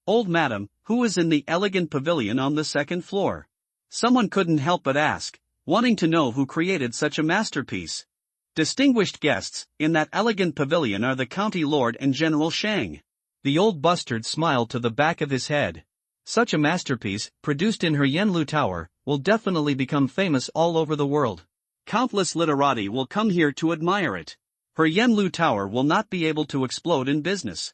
Old Madam, who is in the elegant pavilion on the second floor? Someone couldn't help but ask, wanting to know who created such a masterpiece. Distinguished guests, in that elegant pavilion are the county lord and General Shang. The old bustard smiled to the back of his head. Such a masterpiece, produced in her Yenlu Tower, will definitely become famous all over the world. Countless literati will come here to admire it. Her Yenlu Tower will not be able to explode in business.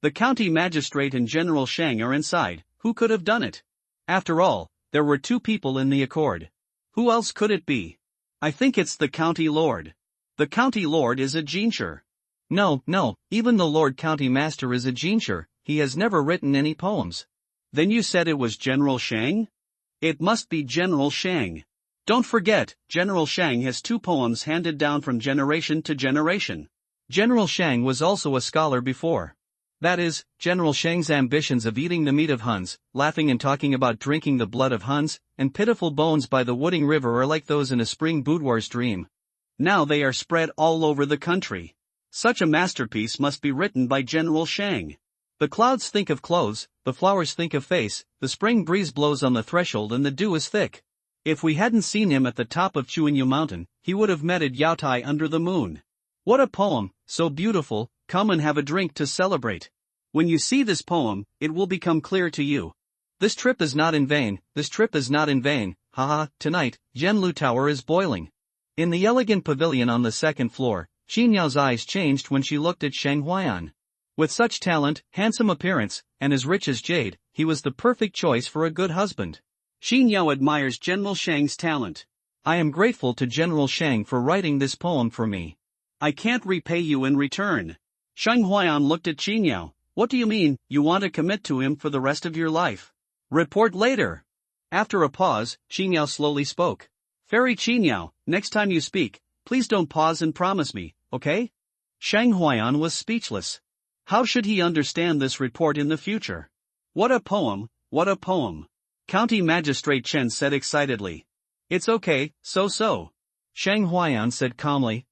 The county magistrate and General Shang are inside. Who could have done it? After all, there were two people in the accord. Who else could it be? I think it's the county lord. The county lord is a genius. No, even the Lord County Master is a genius. He has never written any poems. Then you said it was General Shang? It must be General Shang. Don't forget, General Shang has two poems handed down from generation to generation. General Shang was also a scholar before. That is, General Shang's ambitions of eating the meat of Huns, laughing and talking about drinking the blood of Huns, and pitiful bones by the Wooding River are like those in a spring boudoir's dream. Now they are spread all over the country. Such a masterpiece must be written by General Shang. The clouds think of clothes, the flowers think of face, the spring breeze blows on the threshold and the dew is thick. If we hadn't seen him at the top of Chuanyu Mountain, he would have met at Yaotai under the moon. What a poem, so beautiful. Come and have a drink to celebrate. When you see this poem, it will become clear to you. This trip is not in vain, haha, tonight, Yenlu Tower is boiling. In the elegant pavilion on the second floor, Xinyao's eyes changed when she looked at Shang Huaiyan. With such talent, handsome appearance, and as rich as jade, he was the perfect choice for a good husband. Xinyao admires General Shang's talent. I am grateful to General Shang for writing this poem for me. I can't repay you in return. Shang Huaiyan looked at Xinyao. What do you mean, you want to commit to him for the rest of your life? Report later. After a pause, Xinyao slowly spoke. Fairy Xinyao, next time you speak, please don't pause and promise me, okay? Shang Huaiyan was speechless. How should he understand this report in the future? What a poem, what a poem. County Magistrate Chen said excitedly. It's okay, so. Shang Huaiyan said calmly.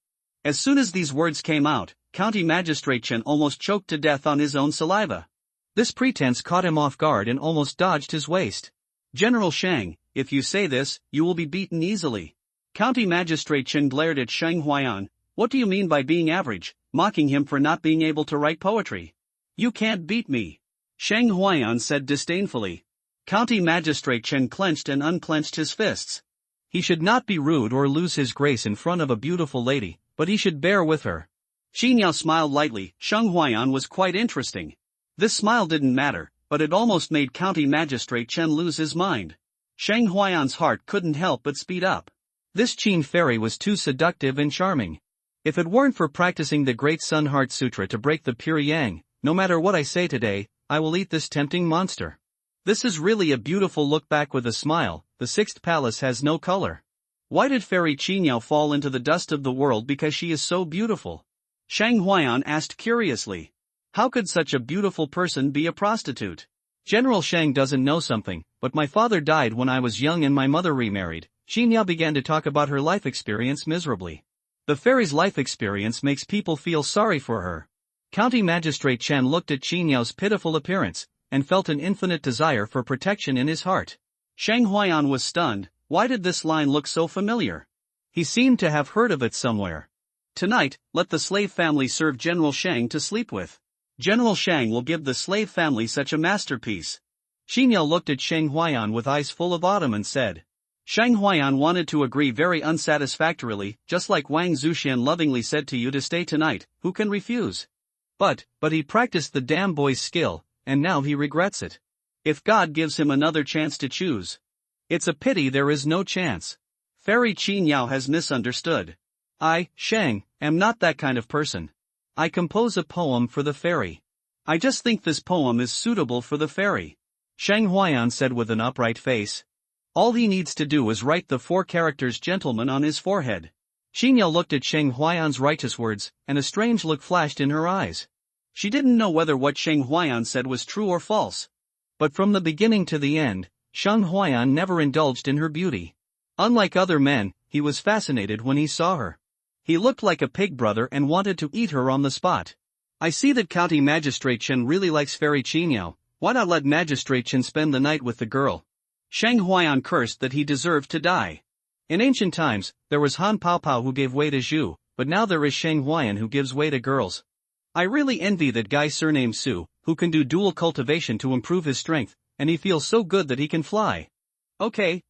As soon as these words came out, County Magistrate Chen almost choked to death on his own saliva. This pretense caught him off guard and almost dodged his waist. General Shang, if you say this, you will be beaten easily. County Magistrate Chen glared at Shang Huaiyan. What do you mean by being average, mocking him for not being able to write poetry? You can't beat me. Shang Huaiyan said disdainfully. County Magistrate Chen clenched and unclenched his fists. He should not be rude or lose his grace in front of a beautiful lady, but he should bear with her. Xinyao smiled lightly. Shang Huaiyan was quite interesting. This smile didn't matter, but it almost made County Magistrate Chen lose his mind. Shang Huaiyan's heart couldn't help but speed up. This Qin fairy was too seductive and charming. If it weren't for practicing the Great Sun Heart Sutra to break the pure yang, no matter what I say today, I will eat this tempting monster. This is really a beautiful look back with a smile. The sixth palace has no color. Why did Fairy Qinyao fall into the dust of the world because she is so beautiful? Shang Huaiyan asked curiously. How could such a beautiful person be a prostitute? General Shang doesn't know something, but my father died when I was young and my mother remarried. Xinyao began to talk about her life experience miserably. The fairy's life experience makes people feel sorry for her. County Magistrate Chen looked at Xinyao's pitiful appearance, and felt an infinite desire for protection in his heart. Shang Huaiyan was stunned. Why did this line look so familiar? He seemed to have heard of it somewhere. Tonight, let the slave family serve General Shang to sleep with. General Shang will give the slave family such a masterpiece. Xinyao looked at Shang Huaiyan with eyes full of autumn and said. Shang Huaiyan wanted to agree very unsatisfactorily, just like Wang Zuxian lovingly said to you to stay tonight, who can refuse? But he practiced the damn boy's skill, and now he regrets it. If God gives him another chance to choose. It's a pity there is no chance. Fairy Qinyao has misunderstood. I, Shang, am not that kind of person. I compose a poem for the fairy. I just think this poem is suitable for the fairy. Shang Huayan said with an upright face. All he needs to do is write the 4 characters gentleman on his forehead. Xinyao looked at Shang Huayan's righteous words, and a strange look flashed in her eyes. She didn't know whether what Shang Huayan said was true or false. But from the beginning to the end, Shang Huayan never indulged in her beauty. Unlike other men, he was fascinated when he saw her. He looked like a pig brother and wanted to eat her on the spot. I see that County Magistrate Chen really likes Fairy Qinyao. Why not let Magistrate Chen spend the night with the girl? Shang Huayan cursed that he deserved to die. In ancient times, there was Han Pao Pao who gave way to Zhu, but now there is Shang Huayan who gives way to girls. I really envy that guy surnamed Su, who can do dual cultivation to improve his strength, and he feels so good that he can fly. Okay.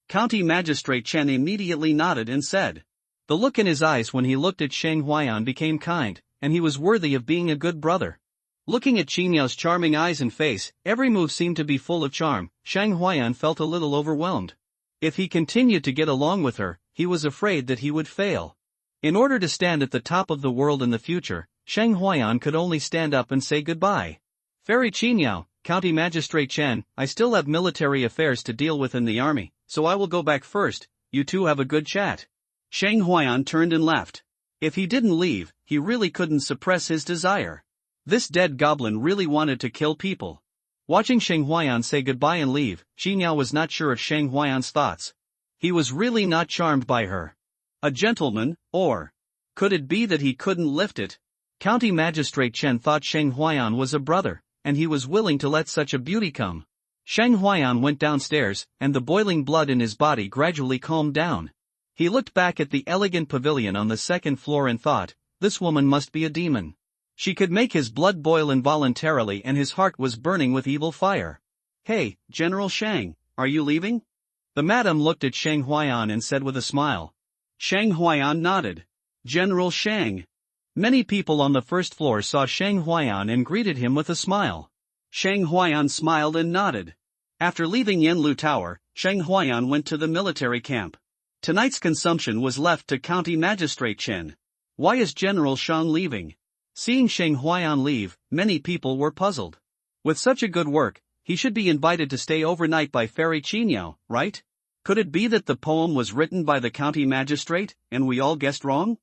County Magistrate Chen immediately nodded and said. The look in his eyes when he looked at Shang Huayan became kind, and he was worthy of being a good brother. Looking at Qinyao's charming eyes and face, every move seemed to be full of charm. Shang Huayan felt a little overwhelmed. If he continued to get along with her, he was afraid that he would fail. In order to stand at the top of the world in the future, Shang Huayan could only stand up and say goodbye. Fairy Qinyao, County Magistrate Chen, I still have military affairs to deal with in the army, so I will go back first. You two have a good chat. Shang Huayan turned and left. If he didn't leave, he really couldn't suppress his desire. This dead goblin really wanted to kill people. Watching Shang Huayan say goodbye and leave, Qinyao was not sure of Shang Huayan's thoughts. He was really not charmed by her. A gentleman, or could it be that he couldn't lift it? County Magistrate Chen thought Shang Huayan was a brother, and he was willing to let such a beauty come. Shang Huayan went downstairs, and the boiling blood in his body gradually calmed down. He looked back at the elegant pavilion on the 2nd floor and thought, this woman must be a demon. She could make his blood boil involuntarily and his heart was burning with evil fire. Hey, General Shang, are you leaving? The madam looked at Shang Huayan and said with a smile. Shang Huayan nodded. General Shang. Many people on the 1st floor saw Shang Huayan and greeted him with a smile. Shang Huayan smiled and nodded. After leaving Yanlu Tower, Shang Huayan went to the military camp. Tonight's consumption was left to County Magistrate Chen. Why is General Shang leaving? Seeing Shang Huayan leave, many people were puzzled. With such a good work, he should be invited to stay overnight by Fairy Qinyao, right? Could it be that the poem was written by the county magistrate, and we all guessed wrong?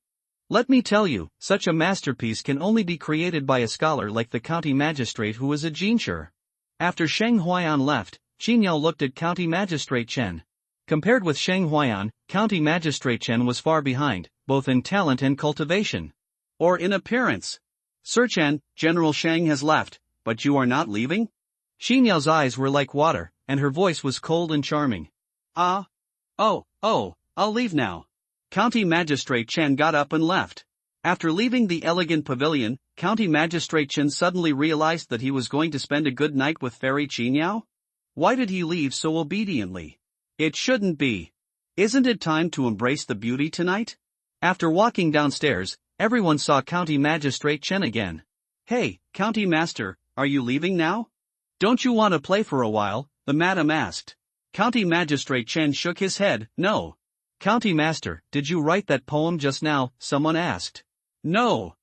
Let me tell you, such a masterpiece can only be created by a scholar like the county magistrate who is a genius. After Shang Huayan left, Qinyao looked at County Magistrate Chen. Compared with Shang Huayan, County Magistrate Chen was far behind, both in talent and cultivation. Or in appearance. Sir Chen, General Shang has left, but you are not leaving? Xinyao's eyes were like water, and her voice was cold and charming. I'll leave now. County Magistrate Chen got up and left. After leaving the elegant pavilion, County Magistrate Chen suddenly realized that he was going to spend a good night with Fairy Qinyao. Why did he leave so obediently? It shouldn't be. Isn't it time to embrace the beauty tonight? After walking downstairs, everyone saw County Magistrate Chen again. Hey, County Master, are you leaving now? Don't you want to play for a while? The madam asked. County Magistrate Chen shook his head. No. County Master, did you write that poem just now? Someone asked. No.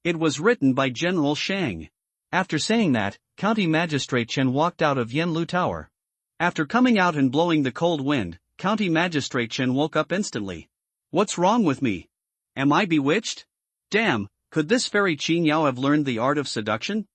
It was written by General Shang. After saying that, County Magistrate Chen walked out of Yanlu Tower. After coming out and blowing the cold wind, County Magistrate Chen woke up instantly. What's wrong with me? Am I bewitched? Damn, could this Fairy Qinyao have learned the art of seduction?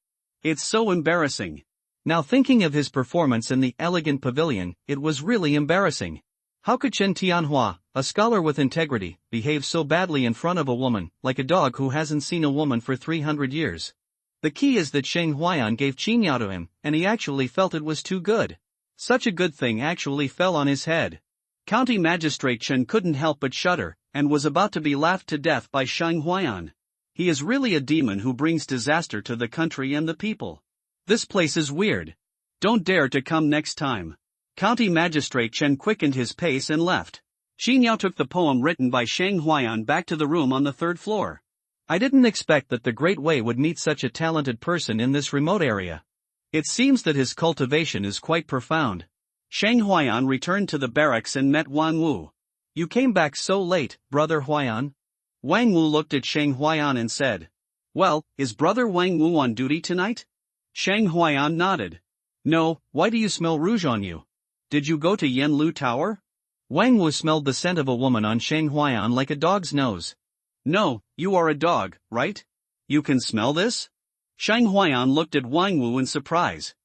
It's so embarrassing. Now thinking of his performance in the elegant pavilion, it was really embarrassing. How could Chen Tianhua, a scholar with integrity, behave so badly in front of a woman, like a dog who hasn't seen a woman for 300 years? The key is that Shang Huayan gave Qinyao to him, and he actually felt it was too good. Such a good thing actually fell on his head. County Magistrate Chen couldn't help but shudder, and was about to be laughed to death by Shang Huayan. He is really a demon who brings disaster to the country and the people. This place is weird. Don't dare to come next time. County Magistrate Chen quickened his pace and left. Qinyao took the poem written by Shang Huayan back to the room on the 3rd floor. I didn't expect that the Great Wei would meet such a talented person in this remote area. It seems that his cultivation is quite profound. Shang Huayan returned to the barracks and met Wang Wu. You came back so late, Brother Huayan? Wang Wu looked at Shang Huayan and said. Well, is Brother Wang Wu on duty tonight? Shang Huayan nodded. No, why do you smell rouge on you? Did you go to Yanlu Tower? Wang Wu smelled the scent of a woman on Shang Huayan like a dog's nose. No, you are a dog, right? You can smell this? Shang Huayan looked at Wang Wu in surprise.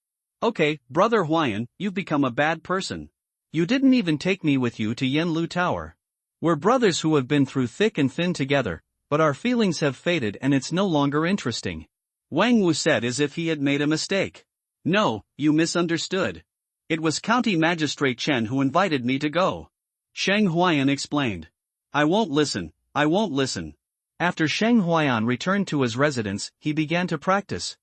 Okay, Brother Huayan, you've become a bad person. You didn't even take me with you to Yanlu Tower. We're brothers who have been through thick and thin together, but our feelings have faded and it's no longer interesting. Wang Wu said as if he had made a mistake. No, you misunderstood. It was County Magistrate Chen who invited me to go. Shang Huayan explained. I won't listen. After Shang Huayan returned to his residence, he began to practice.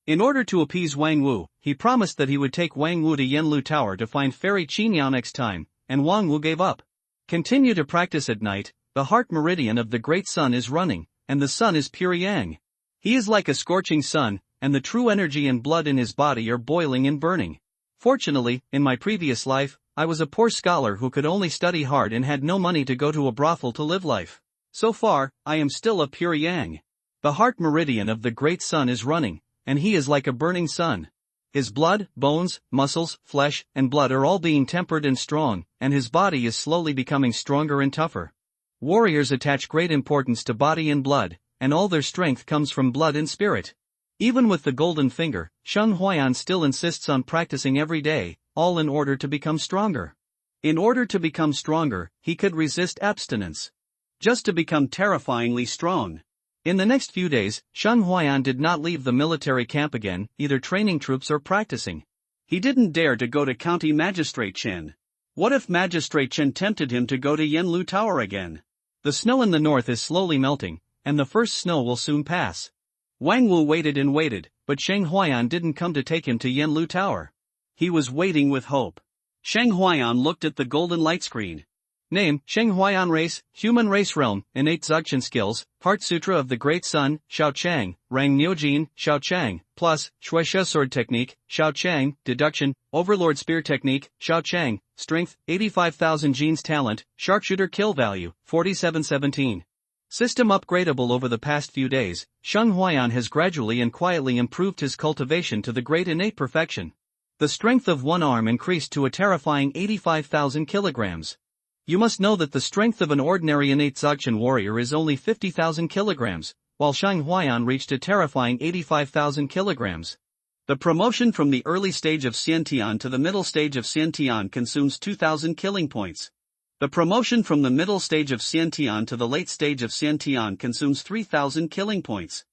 In order to appease Wang Wu, he promised that he would take Wang Wu to Yanlu Tower to find Fairy Qingyao next time, and Wang Wu gave up. Continue to practice at night, the heart meridian of the great sun is running, and the sun is pure yang. He is like a scorching sun, and the true energy and blood in his body are boiling and burning. Fortunately, in my previous life, I was a poor scholar who could only study hard and had no money to go to a brothel to live life. So far, I am still a pure yang. The heart meridian of the great sun is running, and he is like a burning sun. His blood, bones, muscles, flesh, and blood are all being tempered and strong, and his body is slowly becoming stronger and tougher. Warriors attach great importance to body and blood, and all their strength comes from blood and spirit. Even with the golden finger, Shang Huayan still insists on practicing every day, all in order to become stronger. In order to become stronger, he could resist abstinence. Just to become terrifyingly strong. In the next few days, Shang Huayan did not leave the military camp again, either training troops or practicing. He didn't dare to go to County Magistrate Chen. What if Magistrate Chen tempted him to go to Yanlu Tower again? The snow in the north is slowly melting, and the first snow will soon pass. Wang Wu waited and waited, but Shang Huayan didn't come to take him to Yanlu Tower. He was waiting with hope. Shang Huayan looked at the golden light screen. Name, Shang Huayan race, human race realm, innate Dzogchen skills, Heart Sutra of the Great Sun, Xiao Chang, Rang Niujin, Xiao Chang, plus, Shueisha Sword Technique, Xiao Chang, Deduction, Overlord Spear Technique, Xiao Chang, Strength, 85,000 Genes Talent, Sharpshooter Kill Value, 4717. System upgradable. Over the past few days, Shang Huayan has gradually and quietly improved his cultivation to the great innate perfection. The strength of one arm increased to a terrifying 85,000 kilograms. You must know that the strength of an ordinary innate Dzogchen warrior is only 50,000 kilograms, while Shang Huayan reached a terrifying 85,000 kilograms. The promotion from the early stage of Xiantian to the middle stage of Xiantian consumes 2,000 killing points. The promotion from the middle stage of Xiantian to the late stage of Xiantian consumes 3,000 killing points.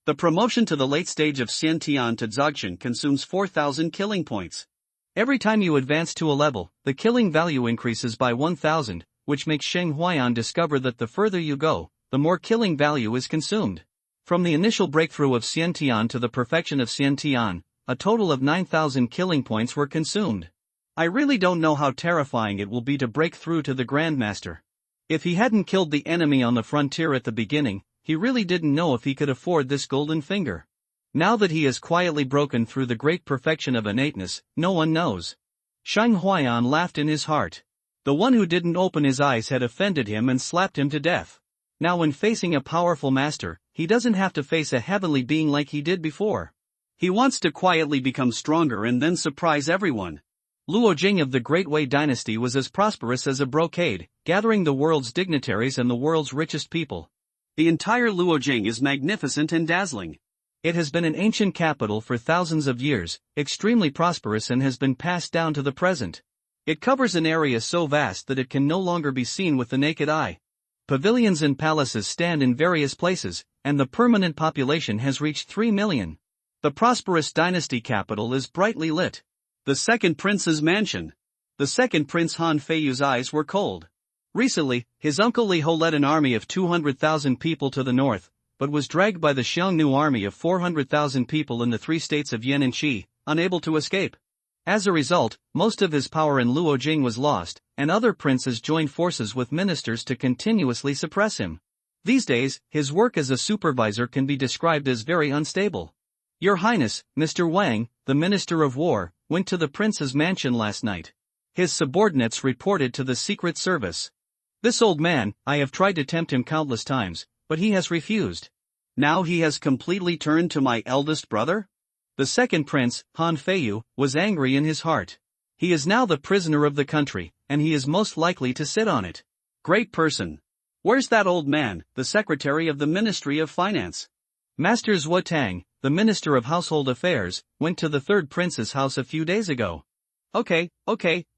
The promotion to the late stage of Xiantian to Dzogchen consumes 4,000 killing points. Every time you advance to a level, the killing value increases by 1,000, which makes Shang Huayan discover that the further you go, the more killing value is consumed. From the initial breakthrough of Xiantian to the perfection of Xiantian, a total of 9,000 killing points were consumed. I really don't know how terrifying it will be to break through to the Grandmaster. If he hadn't killed the enemy on the frontier at the beginning, he really didn't know if he could afford this golden finger. Now that he has quietly broken through the great perfection of innateness, no one knows. Shang Huayan laughed in his heart. The one who didn't open his eyes had offended him and slapped him to death. Now when facing a powerful master, he doesn't have to face a heavenly being like he did before. He wants to quietly become stronger and then surprise everyone. Luo Jing of the Great Wei dynasty was as prosperous as a brocade, gathering the world's dignitaries and the world's richest people. The entire Luo Jing is magnificent and dazzling. It has been an ancient capital for thousands of years, extremely prosperous, and has been passed down to the present. It covers an area so vast that it can no longer be seen with the naked eye. Pavilions and palaces stand in various places, and the permanent population has reached 3 million. The prosperous dynasty capital is brightly lit. The second prince's mansion. The second prince Han Feiyu's eyes were cold. Recently, his uncle Li Ho led an army of 200,000 people to the north, but was dragged by the Xiongnu army of 400,000 people in the three states of Yan and Qi, unable to escape. As a result, most of his power in Luo Jing was lost, and other princes joined forces with ministers to continuously suppress him. These days, his work as a supervisor can be described as very unstable. Your Highness, Mr. Wang, the Minister of War, went to the prince's mansion last night. His subordinates reported to the Secret Service. This old man, I have tried to tempt him countless times, but he has refused. Now he has completely turned to my eldest brother? The second prince, Han Feiyu, was angry in his heart. He is now the prisoner of the country, and he is most likely to sit on it. Great person. Where's that old man, the secretary of the Ministry of Finance? Master Zhuo Tang, the Minister of Household Affairs, went to the third prince's house a few days ago. Okay,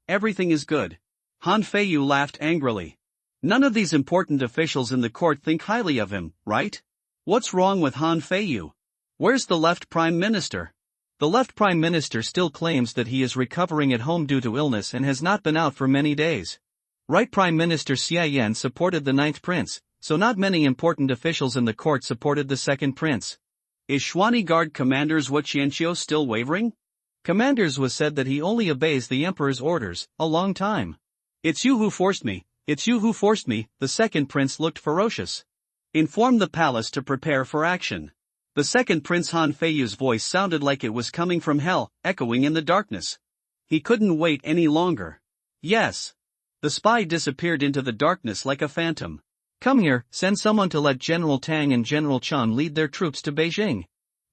everything is good. Han Feiyu laughed angrily. None of these important officials in the court think highly of him, right? What's wrong with Han Feiyu? Where's the left prime minister? The left prime minister still claims that he is recovering at home due to illness and has not been out for many days. Right prime minister Xia Yan supported the ninth prince, so not many important officials in the court supported the second prince. Is Xuani Guard Commander Zhuo Qianqiu still wavering? Commanders was said that he only obeys the emperor's orders, a long time. It's you who forced me, the second prince looked ferocious. Inform the palace to prepare for action. The second prince Han Feiyu's voice sounded like it was coming from hell, echoing in the darkness. He couldn't wait any longer. Yes. The spy disappeared into the darkness like a phantom. Come here, send someone to let General Tang and General Chan lead their troops to Beijing.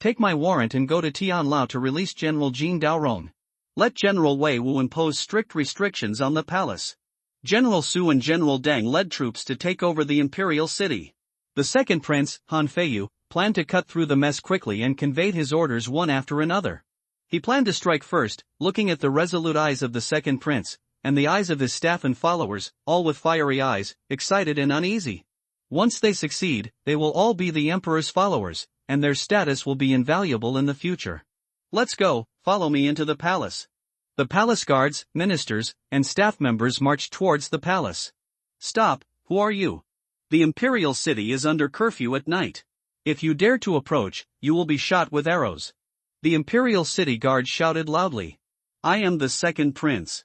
Take my warrant and go to Tianlao to release General Jin Daorong. Let General Wei Wu impose strict restrictions on the palace. General Su and General Deng led troops to take over the imperial city. The second prince, Han Feiyu, planned to cut through the mess quickly and conveyed his orders one after another. He planned to strike first, looking at the resolute eyes of the second prince, and the eyes of his staff and followers, all with fiery eyes, excited and uneasy. Once they succeed, they will all be the emperor's followers, and their status will be invaluable in the future. Let's go, follow me into the palace. The palace guards, ministers, and staff members marched towards the palace. Stop, who are you? The imperial city is under curfew at night. If you dare to approach, you will be shot with arrows. The imperial city guard shouted loudly. I am the second prince.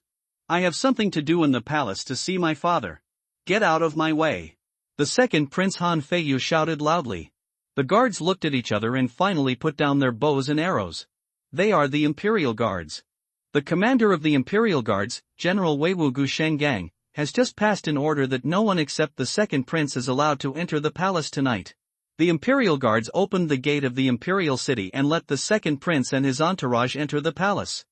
I have something to do in the palace to see my father. Get out of my way. The second prince Han Feiyu shouted loudly. The guards looked at each other and finally put down their bows and arrows. They are the imperial guards. The commander of the imperial guards, General Wei Wu Gu Shenggang, has just passed an order that no one except the second prince is allowed to enter the palace tonight. The imperial guards opened the gate of the imperial city and let the second prince and his entourage enter the palace.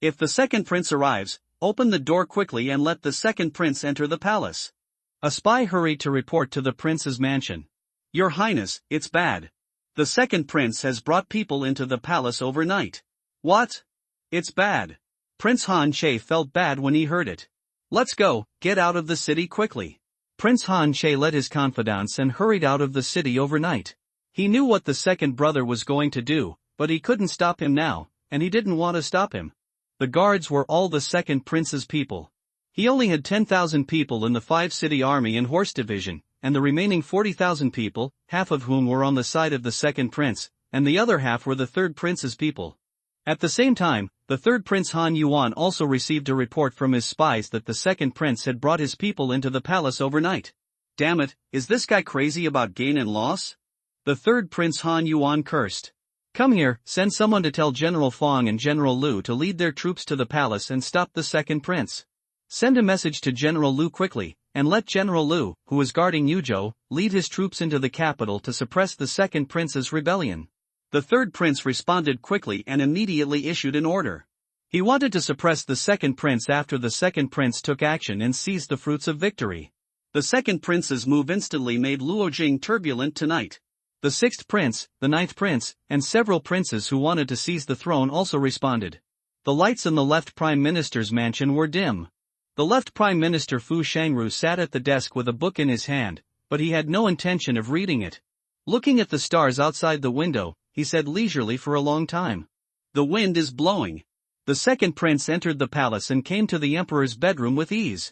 If the second prince arrives, open the door quickly and let the second prince enter the palace. A spy hurried to report to the prince's mansion. Your Highness, it's bad. The second prince has brought people into the palace overnight. What? It's bad. Prince Han Che felt bad when he heard it. Let's go, get out of the city quickly. Prince Han Che led his confidants and hurried out of the city overnight. He knew what the second brother was going to do, but he couldn't stop him now, and he didn't want to stop him. The guards were all the second prince's people. He only had 10,000 people in the 5-city army and horse division, and the remaining 40,000 people, half of whom were on the side of the second prince, and the other half were the third prince's people. At the same time, the third prince Han Yuan also received a report from his spies that the second prince had brought his people into the palace overnight. Damn it, is this guy crazy about gain and loss? The third prince Han Yuan cursed. Come here, send someone to tell General Fong and General Lu to lead their troops to the palace and stop the second prince. Send a message to General Lu quickly, and let General Lu, who is guarding Yuzhou, lead his troops into the capital to suppress the second prince's rebellion. The third prince responded quickly and immediately issued an order. He wanted to suppress the second prince after the second prince took action and seized the fruits of victory. The second prince's move instantly made Luojing turbulent tonight. The sixth prince, the ninth prince, and several princes who wanted to seize the throne also responded. The lights in the left prime minister's mansion were dim. The left prime minister Fu Shangru sat at the desk with a book in his hand, but he had no intention of reading it. Looking at the stars outside the window, he said leisurely for a long time. The wind is blowing. The second prince entered the palace and came to the emperor's bedroom with ease.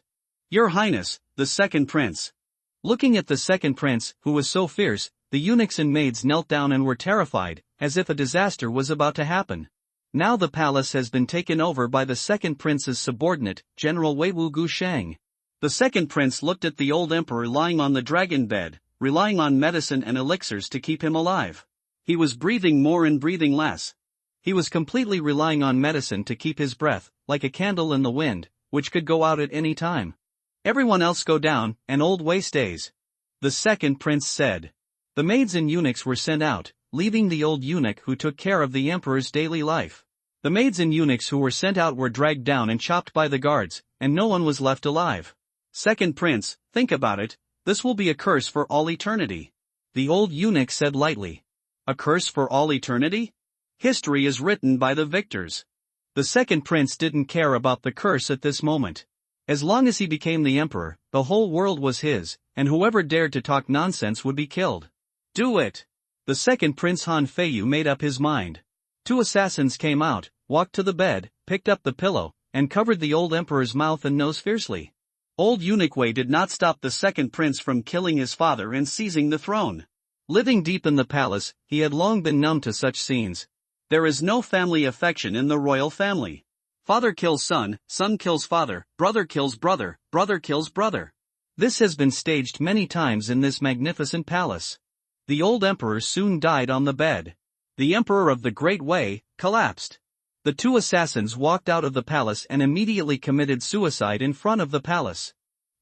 Your Highness, the second prince. Looking at the second prince, who was so fierce, the eunuchs and maids knelt down and were terrified, as if a disaster was about to happen. Now the palace has been taken over by the second prince's subordinate, General Wei Wu Gu Sheng. The second prince looked at the old emperor lying on the dragon bed, relying on medicine and elixirs to keep him alive. He was breathing more and breathing less. He was completely relying on medicine to keep his breath, like a candle in the wind, which could go out at any time. Everyone else go down, and Old Wei stays. The second prince said. The maids and eunuchs were sent out, leaving the old eunuch who took care of the emperor's daily life. The maids and eunuchs who were sent out were dragged down and chopped by the guards, and no one was left alive. Second prince, think about it, this will be a curse for all eternity. The old eunuch said lightly. A curse for all eternity? History is written by the victors. The second prince didn't care about the curse at this moment. As long as he became the emperor, the whole world was his, and whoever dared to talk nonsense would be killed. Do it! The second prince Han Feiyu made up his mind. 2 assassins came out, walked to the bed, picked up the pillow, and covered the old emperor's mouth and nose fiercely. Old eunuch Wei did not stop the second prince from killing his father and seizing the throne. Living deep in the palace, he had long been numb to such scenes. There is no family affection in the royal family. Father kills son, son kills father, brother kills brother, brother kills brother. This has been staged many times in this magnificent palace. The old emperor soon died on the bed. The emperor of the Great Wei collapsed. The 2 assassins walked out of the palace and immediately committed suicide in front of the palace.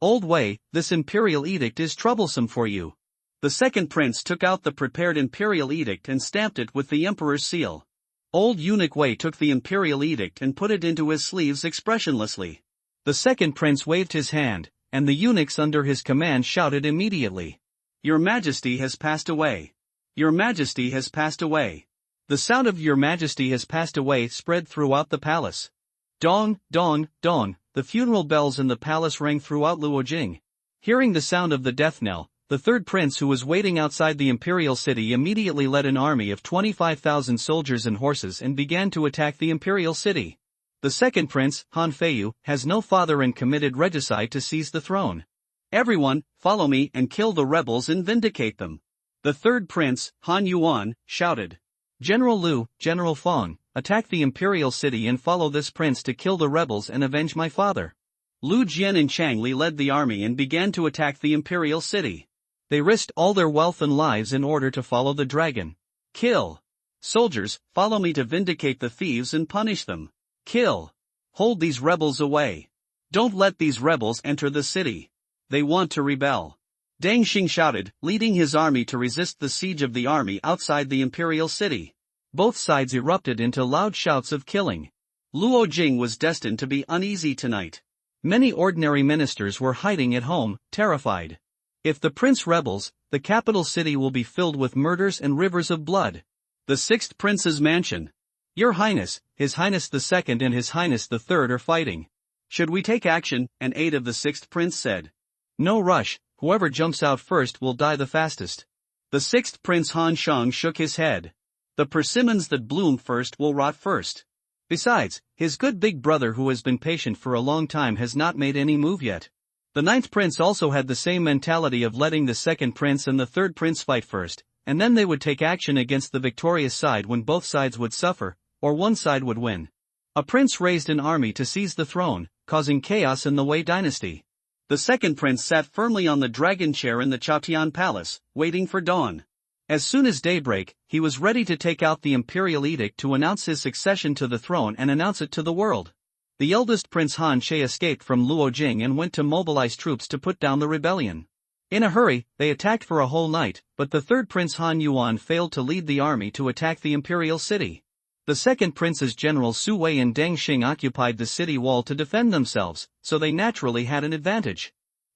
Old Wei, this imperial edict is troublesome for you. The second prince took out the prepared imperial edict and stamped it with the emperor's seal. Old eunuch Wei took the imperial edict and put it into his sleeves expressionlessly. The second prince waved his hand, and the eunuchs under his command shouted immediately. Your Majesty has passed away. Your Majesty has passed away. The sound of Your Majesty has passed away spread throughout the palace. Dong, dong, dong, the funeral bells in the palace rang throughout Luojing. Hearing the sound of the death knell, the third prince who was waiting outside the imperial city immediately led an army of 25,000 soldiers and horses and began to attack the imperial city. The second prince, Han Feiyu, has no father and committed regicide to seize the throne. Everyone, follow me and kill the rebels and vindicate them. The third prince, Han Yuan, shouted. General Liu, General Feng, attack the imperial city and follow this prince to kill the rebels and avenge my father. Lu Jian and Chang Li led the army and began to attack the imperial city. They risked all their wealth and lives in order to follow the dragon. Kill. Soldiers, follow me to vindicate the thieves and punish them. Kill. Hold these rebels away. Don't let these rebels enter the city. They want to rebel. Deng Xing shouted, leading his army to resist the siege of the army outside the imperial city. Both sides erupted into loud shouts of killing. Luo Jing was destined to be uneasy tonight. Many ordinary ministers were hiding at home, terrified. If the prince rebels, the capital city will be filled with murders and rivers of blood. The 6th prince's mansion. Your Highness, His Highness the Second and His Highness the Third are fighting. Should we take action? An aide of the 6th prince said. No rush, whoever jumps out first will die the fastest. The 6th prince Han Shang shook his head. The persimmons that bloom first will rot first. Besides, his good big brother who has been patient for a long time has not made any move yet. The 9th prince also had the same mentality of letting the 2nd prince and the 3rd prince fight first, and then they would take action against the victorious side when both sides would suffer, or one side would win. A prince raised an army to seize the throne, causing chaos in the Wei dynasty. The 2nd prince sat firmly on the dragon chair in the Chaotian palace, waiting for dawn. As soon as daybreak, he was ready to take out the imperial edict to announce his succession to the throne and announce it to the world. The eldest prince Han She escaped from Luojing and went to mobilize troops to put down the rebellion. In a hurry, they attacked for a whole night, but the 3rd prince Han Yuan failed to lead the army to attack the imperial city. The 2nd prince's generals Su Wei and Deng Xing occupied the city wall to defend themselves, so they naturally had an advantage.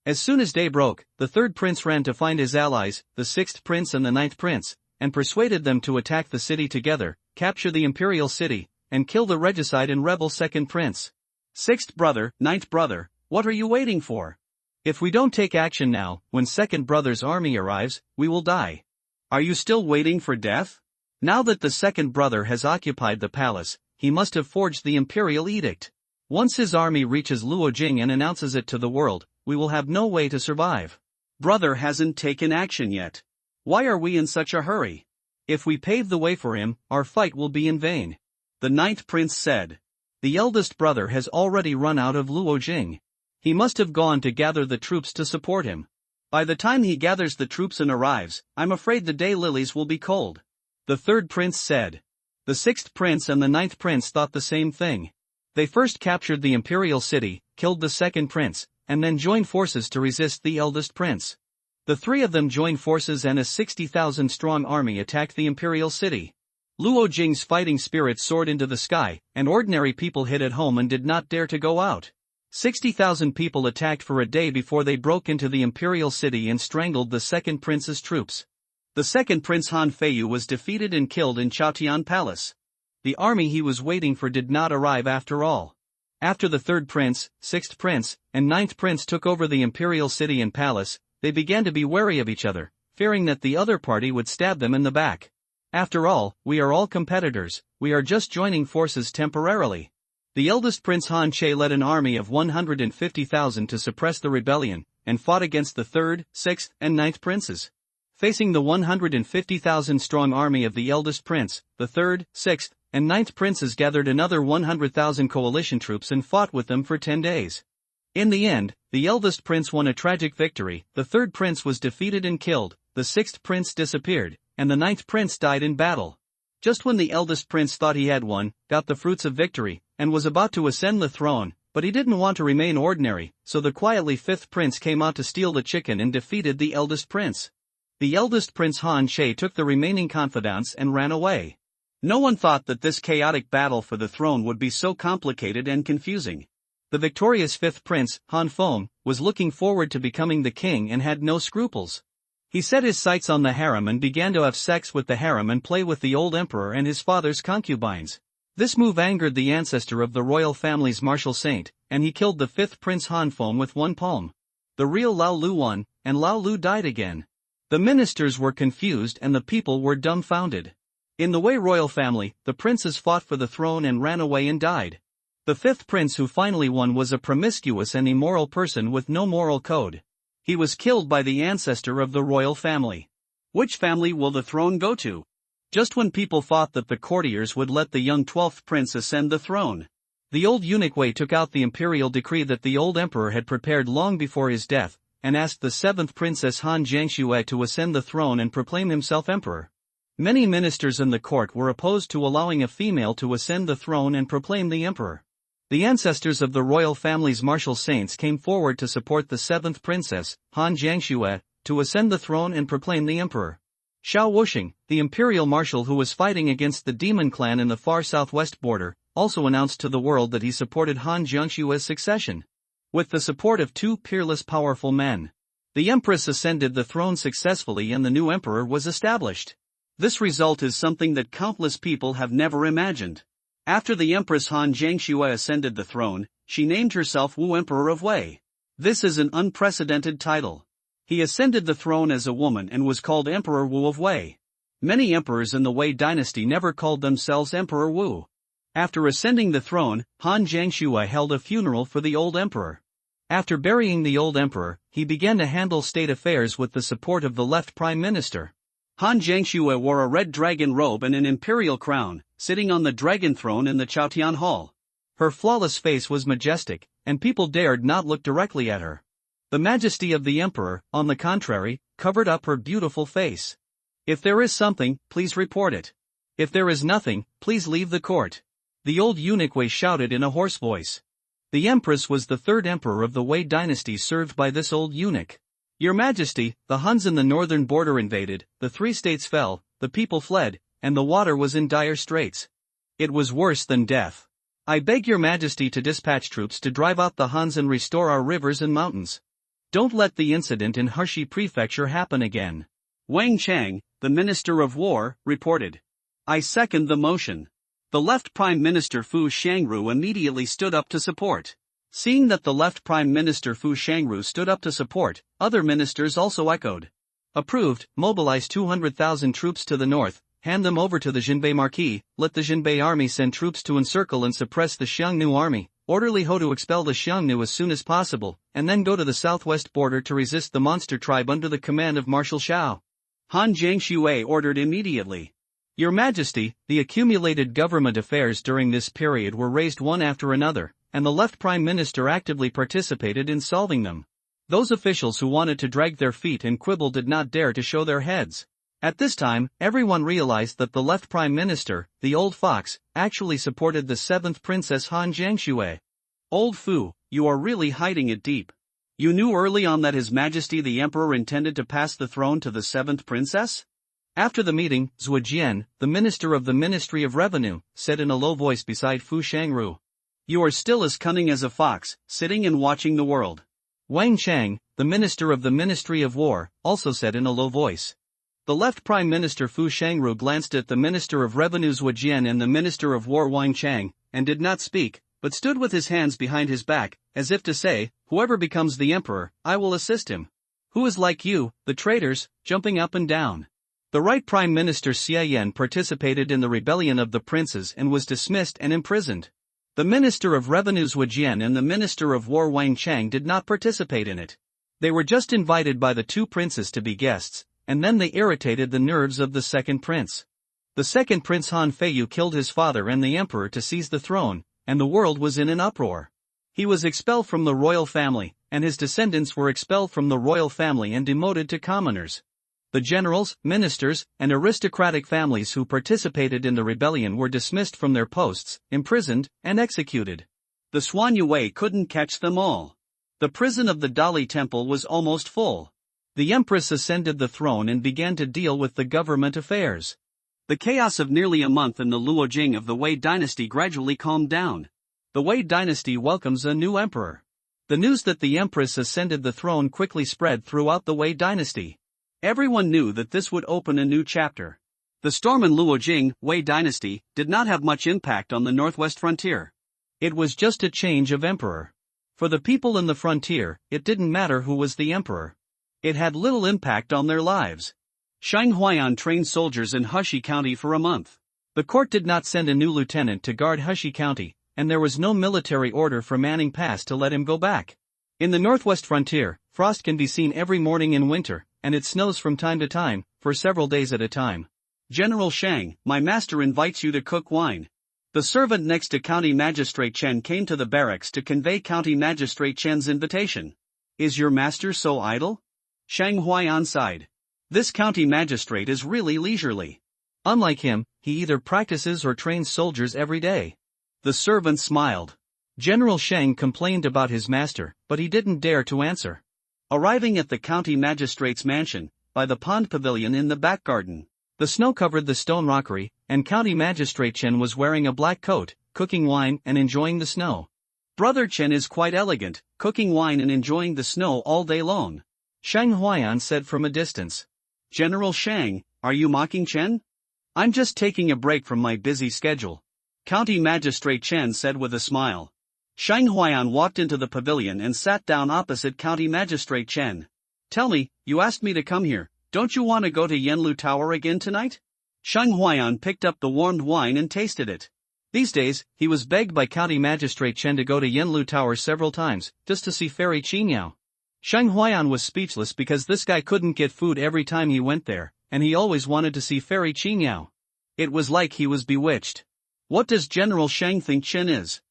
As soon as day broke, the 3rd prince ran to find his allies, the 6th prince and the 9th prince, and persuaded them to attack the city together, capture the imperial city, and kill the regicide and rebel 2nd prince. 6th brother, 9th brother, what are you waiting for? If we don't take action now, when 2nd brother's army arrives, we will die. Are you still waiting for death? Now that the 2nd brother has occupied the palace, he must have forged the imperial edict. Once his army reaches Luojing and announces it to the world, we will have no way to survive. Brother hasn't taken action yet. Why are we in such a hurry? If we pave the way for him, our fight will be in vain. The 9th prince said. The eldest brother has already run out of Luojing. He must have gone to gather the troops to support him. By the time he gathers the troops and arrives, I'm afraid the daylilies will be cold. The 3rd prince said. The 6th prince and the 9th prince thought the same thing. They first captured the imperial city, killed the 2nd prince, and then join forces to resist the eldest prince. The three of them joined forces and a 60,000-strong army attacked the imperial city. Luo Jing's fighting spirit soared into the sky, and ordinary people hid at home and did not dare to go out. 60,000 people attacked for a day before they broke into the imperial city and strangled the second prince's troops. The second prince Han Feiyu was defeated and killed in Chaotian Palace. The army he was waiting for did not arrive after all. After the third prince, sixth prince, and ninth prince took over the imperial city and palace, they began to be wary of each other, fearing that the other party would stab them in the back. After all, we are all competitors, we are just joining forces temporarily. The eldest prince Han Che led an army of 150,000 to suppress the rebellion, and fought against the third, sixth, and ninth princes. Facing the 150,000-strong army of the eldest prince, the third, sixth, and ninth princes gathered another 100,000 coalition troops and fought with them for 10 days. In the end, the eldest prince won a tragic victory, the third prince was defeated and killed, the sixth prince disappeared, and the ninth prince died in battle. Just when the eldest prince thought he had won, got the fruits of victory, and was about to ascend the throne, but he didn't want to remain ordinary, so the quietly fifth prince came out to steal the chicken and defeated the eldest prince. The eldest prince Han Che took the remaining confidants and ran away. No one thought that this chaotic battle for the throne would be so complicated and confusing. The victorious fifth prince, Han Feng, was looking forward to becoming the king and had no scruples. He set his sights on the harem and began to have sex with the harem and play with the old emperor and his father's concubines. This move angered the ancestor of the royal family's martial saint, and he killed the fifth prince Han Feng with one palm. The real Lao Lu won, and Lao Lu died again. The ministers were confused and the people were dumbfounded. In the Wei royal family, the princes fought for the throne and ran away and died. The fifth prince who finally won was a promiscuous and immoral person with no moral code. He was killed by the ancestor of the royal family. Which family will the throne go to? Just when people thought that the courtiers would let the young 12th prince ascend the throne, the old eunuch Wei took out the imperial decree that the old emperor had prepared long before his death, and asked the 7th princess Han Jiangxue to ascend the throne and proclaim himself emperor. Many ministers in the court were opposed to allowing a female to ascend the throne and proclaim the emperor. The ancestors of the royal family's martial saints came forward to support the 7th princess, Han Jiangxue, to ascend the throne and proclaim the emperor. Xiao Wuxing, the imperial marshal who was fighting against the demon clan in the far southwest border, also announced to the world that he supported Han Jiangxue's succession. With the support of two peerless powerful men, the empress ascended the throne successfully and the new emperor was established. This result is something that countless people have never imagined. After the Empress Han Jiangxue ascended the throne, she named herself Wu Emperor of Wei. This is an unprecedented title. He ascended the throne as a woman and was called Emperor Wu of Wei. Many emperors in the Wei dynasty never called themselves Emperor Wu. After ascending the throne, Han Jiangxue held a funeral for the old emperor. After burying the old emperor, he began to handle state affairs with the support of the left prime minister. Han Jiangxue wore a red dragon robe and an imperial crown, sitting on the dragon throne in the Chaotian Hall. Her flawless face was majestic, and people dared not look directly at her. The majesty of the emperor, on the contrary, covered up her beautiful face. If there is something, please report it. If there is nothing, please leave the court. The old eunuch Wei shouted in a hoarse voice. The empress was the third emperor of the Wei dynasty served by this old eunuch. Your Majesty, the Huns in the northern border invaded, the 3 states fell, the people fled, and the water was in dire straits. It was worse than death. I beg your Majesty to dispatch troops to drive out the Huns and restore our rivers and mountains. Don't let the incident in Hershey Prefecture happen again. Wang Chang, the Minister of War, reported. I second the motion. The left Prime Minister Fu Shangru immediately stood up to support. Seeing that the left Prime Minister Fu Shangru stood up to support, other ministers also echoed. Approved, mobilize 200,000 troops to the north, hand them over to the Jinbei Marquis, let the Jinbei army send troops to encircle and suppress the Xiongnu army, order Li Ho to expel the Xiongnu as soon as possible, and then go to the southwest border to resist the monster tribe under the command of Marshal Xiao. Han Jiangxue ordered immediately. Your Majesty, the accumulated government affairs during this period were raised one after another, and the left prime minister actively participated in solving them. Those officials who wanted to drag their feet and quibble did not dare to show their heads. At this time, everyone realized that the left prime minister, the old fox, actually supported the 7th princess Han Jiangxue. Old Fu, you are really hiding it deep. You knew early on that His Majesty the Emperor intended to pass the throne to the 7th princess? After the meeting, Zhujian, the minister of the Ministry of Revenue, said in a low voice beside Fu Shangru. You are still as cunning as a fox, sitting and watching the world. Wang Chang, the minister of the Ministry of War, also said in a low voice. The left Prime Minister Fu Shangru glanced at the Minister of Revenue Zhujian and the Minister of War Wang Chang, and did not speak, but stood with his hands behind his back, as if to say, whoever becomes the emperor, I will assist him. Who is like you, the traitors, jumping up and down? The right Prime Minister Xie Yan participated in the rebellion of the princes and was dismissed and imprisoned. The Minister of Revenue Zhujian and the Minister of War Wang Chang did not participate in it. They were just invited by the two princes to be guests, and then they irritated the nerves of the second prince. The second prince Han Feiyu killed his father and the emperor to seize the throne, and the world was in an uproar. He was expelled from the royal family, and his descendants were expelled from the royal family and demoted to commoners. The generals, ministers, and aristocratic families who participated in the rebellion were dismissed from their posts, imprisoned, and executed. The Xuan Yue couldn't catch them all. The prison of the Dali Temple was almost full. The empress ascended the throne and began to deal with the government affairs. The chaos of nearly a month in the Luojing of the Wei dynasty gradually calmed down. The Wei dynasty welcomes a new emperor. The news that the empress ascended the throne quickly spread throughout the Wei dynasty. Everyone knew that this would open a new chapter. The storm in Luojing, Wei dynasty, did not have much impact on the northwest frontier. It was just a change of emperor. For the people in the frontier, it didn't matter who was the emperor. It had little impact on their lives. Shang Huaiyan trained soldiers in Hushi County for a month. The court did not send a new lieutenant to guard Hushi County, and there was no military order for Manning Pass to let him go back. In the northwest frontier, frost can be seen every morning in winter, and it snows from time to time, for several days at a time. General Shang, my master invites you to cook wine. The servant next to County Magistrate Chen came to the barracks to convey County Magistrate Chen's invitation. Is your master so idle? Shang Huaiyan sighed. This county magistrate is really leisurely. Unlike him, he either practices or trains soldiers every day. The servant smiled. General Shang complained about his master, but he didn't dare to answer. Arriving at the county magistrate's mansion, by the pond pavilion in the back garden, the snow covered the stone rockery, and County Magistrate Chen was wearing a black coat, cooking wine and enjoying the snow. Brother Chen is quite elegant, cooking wine and enjoying the snow all day long. Shang Huaiyan said from a distance. General Shang, are you mocking Chen? I'm just taking a break from my busy schedule. County Magistrate Chen said with a smile. Shang Huaiyan walked into the pavilion and sat down opposite County Magistrate Chen. Tell me, you asked me to come here, don't you want to go to Yanlu Tower again tonight? Shang Huaiyan picked up the warmed wine and tasted it. These days, he was begged by County Magistrate Chen to go to Yanlu Tower several times, just to see Fairy Qiniao. Shang Huaiyan was speechless because this guy couldn't get food every time he went there, and he always wanted to see Fairy Qiniao. It was like he was bewitched. What does General Shang think Chen is?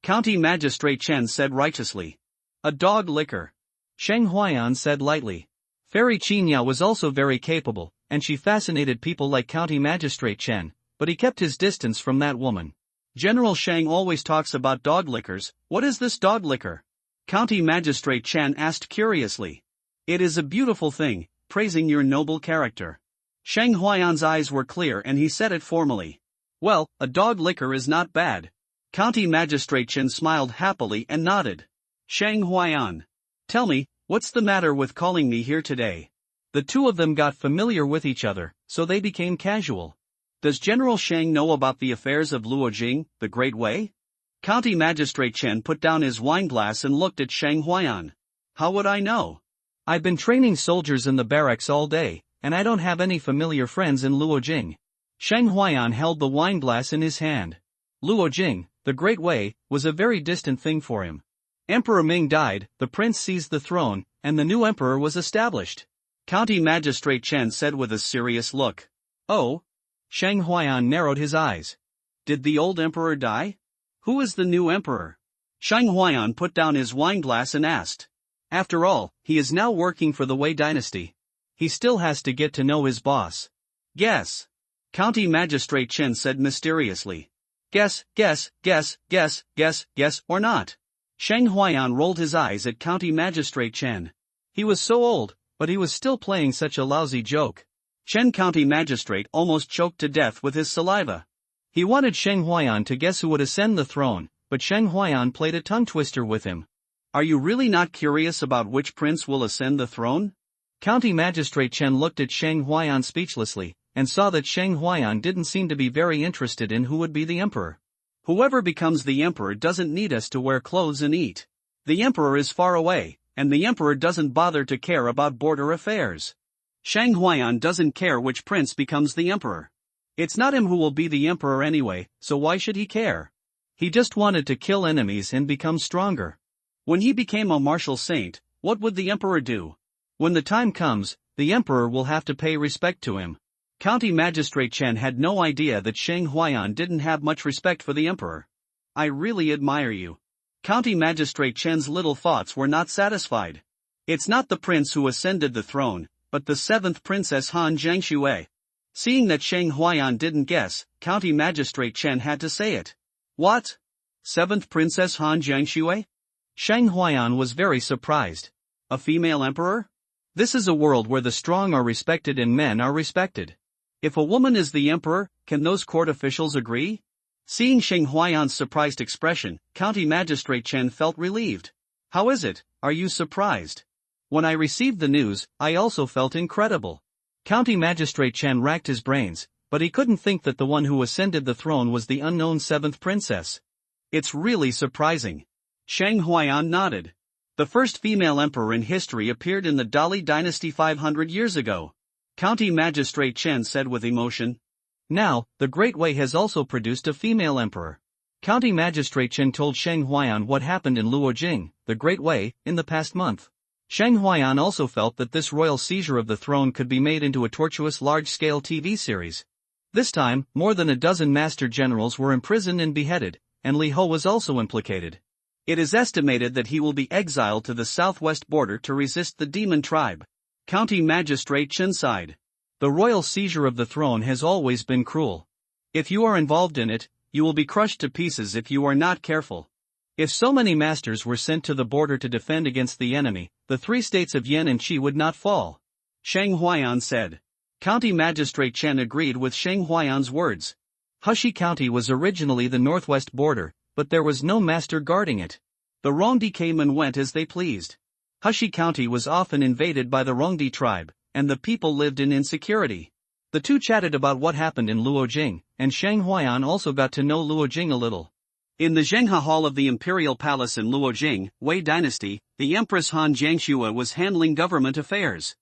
County Magistrate Chen said righteously. A dog licker. Shang Huaiyan said lightly. Fairy Qiniao was also very capable, and she fascinated people like County Magistrate Chen, but he kept his distance from that woman. General Shang always talks about dog lickers. What is this dog licker? County Magistrate Chen asked curiously. It is a beautiful thing, praising your noble character. Shang Huaiyan's eyes were clear and he said it formally. Well, a dog licker is not bad. County Magistrate Chen smiled happily and nodded. Shang Huaiyan. Tell me, what's the matter with calling me here today? The two of them got familiar with each other, so they became casual. Does General Shang know about the affairs of Luojing, the Great Wei? County Magistrate Chen put down his wineglass and looked at Shang Huaiyan. How would I know? I've been training soldiers in the barracks all day, and I don't have any familiar friends in Luojing. Shang Huaiyan held the wineglass in his hand. Luojing, the Great Wei, was a very distant thing for him. Emperor Ming died, the prince seized the throne, and the new emperor was established. County Magistrate Chen said with a serious look. Oh? Shang Huaiyan narrowed his eyes. Did the old emperor die? Who is the new emperor? Shang Huaiyan put down his wineglass and asked. After all, he is now working for the Wei dynasty. He still has to get to know his boss. Guess. County Magistrate Chen said mysteriously. Guess, or not. Sheng Huaiyan rolled his eyes at County Magistrate Chen. He was so old, but he was still playing such a lousy joke. Chen County Magistrate almost choked to death with his saliva. He wanted Sheng Huaiyan to guess who would ascend the throne, but Sheng Huaiyan played a tongue-twister with him. Are you really not curious about which prince will ascend the throne? County Magistrate Chen looked at Sheng Huaiyan speechlessly, and saw that Sheng Huaiyan didn't seem to be very interested in who would be the emperor. Whoever becomes the emperor doesn't need us to wear clothes and eat. The emperor is far away, and the emperor doesn't bother to care about border affairs. Sheng Huaiyan doesn't care which prince becomes the emperor. It's not him who will be the emperor anyway, so why should he care? He just wanted to kill enemies and become stronger. When he became a martial saint, what would the emperor do? When the time comes, the emperor will have to pay respect to him. County Magistrate Chen had no idea that Sheng Huaiyan didn't have much respect for the emperor. I really admire you. County Magistrate Chen's little thoughts were not satisfied. It's not the prince who ascended the throne, but the 7th Princess Han Jiangxue. Seeing that Sheng Huaiyan didn't guess, County Magistrate Chen had to say it. What? 7th Princess Han Jiangxue? Sheng Huaiyan was very surprised. A female emperor? This is a world where the strong are respected and men are respected. If a woman is the emperor, can those court officials agree? Seeing Sheng Huaiyan's surprised expression, County Magistrate Chen felt relieved. How is it, are you surprised? When I received the news, I also felt incredible. County Magistrate Chen racked his brains, but he couldn't think that the one who ascended the throne was the unknown 7th princess. It's really surprising. Sheng Huaiyan nodded. The first female emperor in history appeared in the Dali dynasty 500 years ago. County Magistrate Chen said with emotion. Now, the Great Wei has also produced a female emperor. County Magistrate Chen told Sheng Huaiyan what happened in Luojing, the Great Wei, in the past month. Sheng Huaiyan also felt that this royal seizure of the throne could be made into a tortuous large-scale TV series. This time, more than a dozen master generals were imprisoned and beheaded, and Li Ho was also implicated. It is estimated that he will be exiled to the southwest border to resist the demon tribe. County Magistrate Chen sighed. The royal seizure of the throne has always been cruel. If you are involved in it, you will be crushed to pieces if you are not careful. If so many masters were sent to the border to defend against the enemy, the 3 states of Yan and Qi would not fall. Sheng Huaiyan said. County Magistrate Chen agreed with Sheng Huaiyan's words. Hushi County was originally the northwest border, but there was no master guarding it. The Rongdi came and went as they pleased. Hushi County was often invaded by the Rongdi tribe, and the people lived in insecurity. The two chatted about what happened in Luojing, and Sheng Huaiyan also got to know Luojing a little. In the Zhenghe Hall of the Imperial Palace in Luojing, Wei Dynasty, the Empress Han Jiangxue was handling government affairs.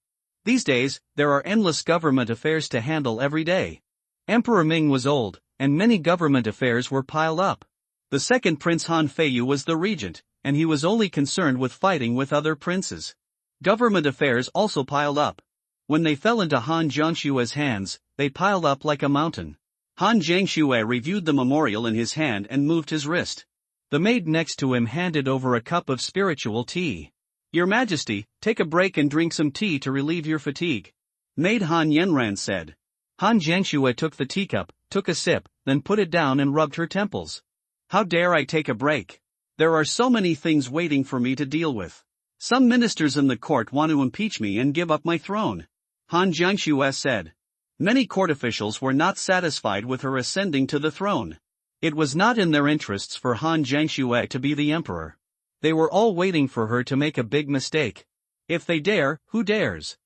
These days, there are endless government affairs to handle every day. Emperor Ming was old, and many government affairs were piled up. The second Prince Han Feiyu was the regent, and he was only concerned with fighting with other princes. Government affairs also piled up. When they fell into Han Jiangshue's hands, they piled up like a mountain. Han Jiangxue reviewed the memorial in his hand and moved his wrist. The maid next to him handed over a cup of spiritual tea. Your Majesty, take a break and drink some tea to relieve your fatigue. Maid Han Yenran said. Han Jiangxue took the teacup, took a sip, then put it down and rubbed her temples. How dare I take a break? There are so many things waiting for me to deal with. Some ministers in the court want to impeach me and give up my throne. Han Jiangxue said. Many court officials were not satisfied with her ascending to the throne. It was not in their interests for Han Jiangxue to be the emperor. They were all waiting for her to make a big mistake. If they dare, who dares?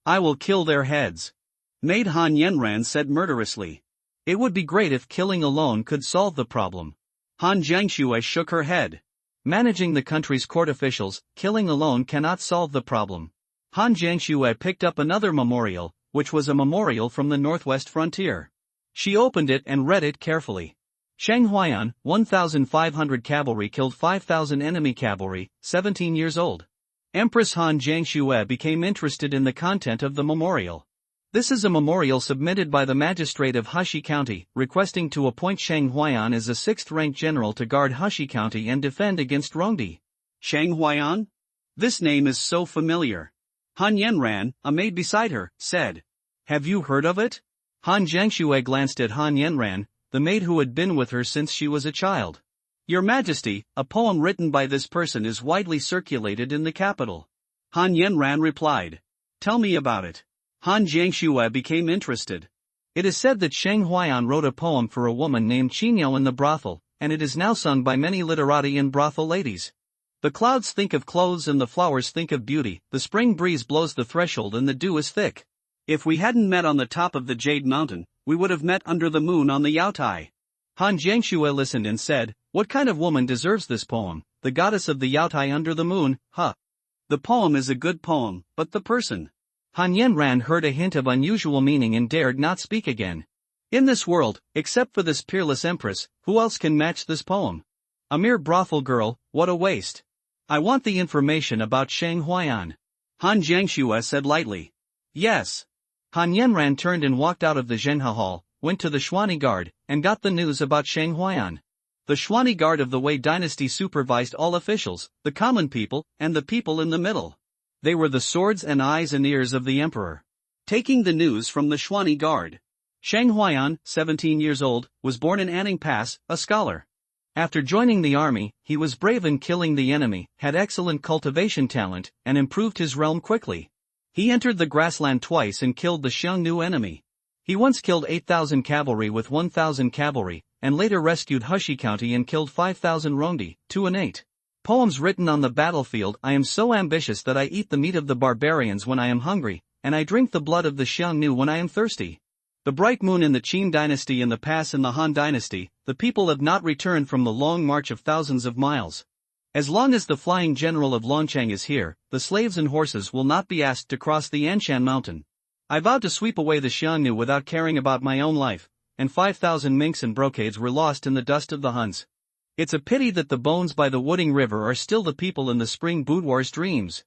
I will kill their heads. Maid Han Yenran said murderously. It would be great if killing alone could solve the problem. Han Jiangxue shook her head. Managing the country's court officials, killing alone cannot solve the problem. Han Jiangxue picked up another memorial, which was a memorial from the northwest frontier. She opened it and read it carefully. Sheng Huaiyan, 1,500 cavalry killed 5,000 enemy cavalry, 17 years old. Empress Han Jiangxue became interested in the content of the memorial. This is a memorial submitted by the magistrate of Hushi County, requesting to appoint Sheng Huaiyan as a 6th-ranked general to guard Hushi County and defend against Rongdi. Sheng Huaiyan? This name is so familiar. Han Yenran, a maid beside her, said. Have you heard of it? Han Jiangxue glanced at Han Yenran, the maid who had been with her since she was a child. Your Majesty, a poem written by this person is widely circulated in the capital. Han Yanran replied. Tell me about it. Han Jiangxue became interested. It is said that Sheng Huaiyan wrote a poem for a woman named Qingyao in the brothel, and it is now sung by many literati and brothel ladies. The clouds think of clothes and the flowers think of beauty, the spring breeze blows the threshold and the dew is thick. If we hadn't met on the top of the Jade Mountain, we would have met under the moon on the Yaotai. Han Jiangxue listened and said, What kind of woman deserves this poem? The goddess of the Yaotai under the moon, huh? The poem is a good poem, but the person. Han Yanran heard a hint of unusual meaning and dared not speak again. In this world, except for this peerless empress, who else can match this poem? A mere brothel girl, what a waste. I want the information about Sheng Huaiyan. Han Jiangxue said lightly. Yes. Han Yanran turned and walked out of the Zhenhe Hall, went to the Xuani Guard, and got the news about Sheng Huaiyan. The Xuani Guard of the Wei dynasty supervised all officials, the common people, and the people in the middle. They were the swords and eyes and ears of the emperor. Taking the news from the Xuani Guard. Sheng Huaiyan, 17 years old, was born in Anning Pass, a scholar. After joining the army, he was brave in killing the enemy, had excellent cultivation talent, and improved his realm quickly. He entered the grassland twice and killed the Xiongnu enemy. He once killed 8,000 cavalry with 1,000 cavalry, and later rescued Hushi County and killed 5,000 Rongdi, 2 and 8. Poems written on the battlefield. I am so ambitious that I eat the meat of the barbarians when I am hungry, and I drink the blood of the Xiongnu when I am thirsty. The bright moon in the Qin dynasty and the pass in the Han dynasty, the people have not returned from the long march of thousands of miles. As long as the flying general of Longchang is here, the slaves and horses will not be asked to cross the Anshan mountain. I vowed to sweep away the Xiongnu without caring about my own life, and 5,000 minks and brocades were lost in the dust of the Huns. It's a pity that the bones by the Wooding River are still the people in the spring boudoir's dreams.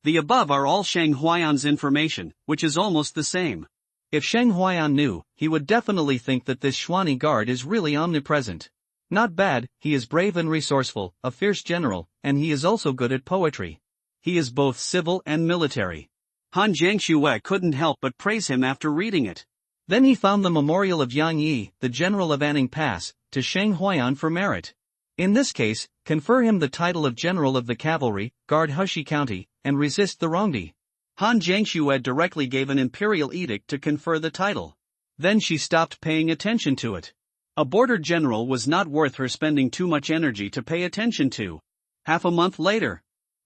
The above are all Sheng Huaiyan's information, which is almost the same. If Sheng Huaiyan knew, he would definitely think that this Xuani Guard is really omnipresent. Not bad, he is brave and resourceful, a fierce general, and he is also good at poetry. He is both civil and military. Han Jiangxue couldn't help but praise him after reading it. Then he found the memorial of Yang Yi, the general of Anning Pass, to Sheng Huaiyan for merit. In this case, confer him the title of General of the Cavalry, guard Hushi County, and resist the Rongdi. Han Jiangxue directly gave an imperial edict to confer the title. Then she stopped paying attention to it. A border general was not worth her spending too much energy to pay attention to. Half a month later,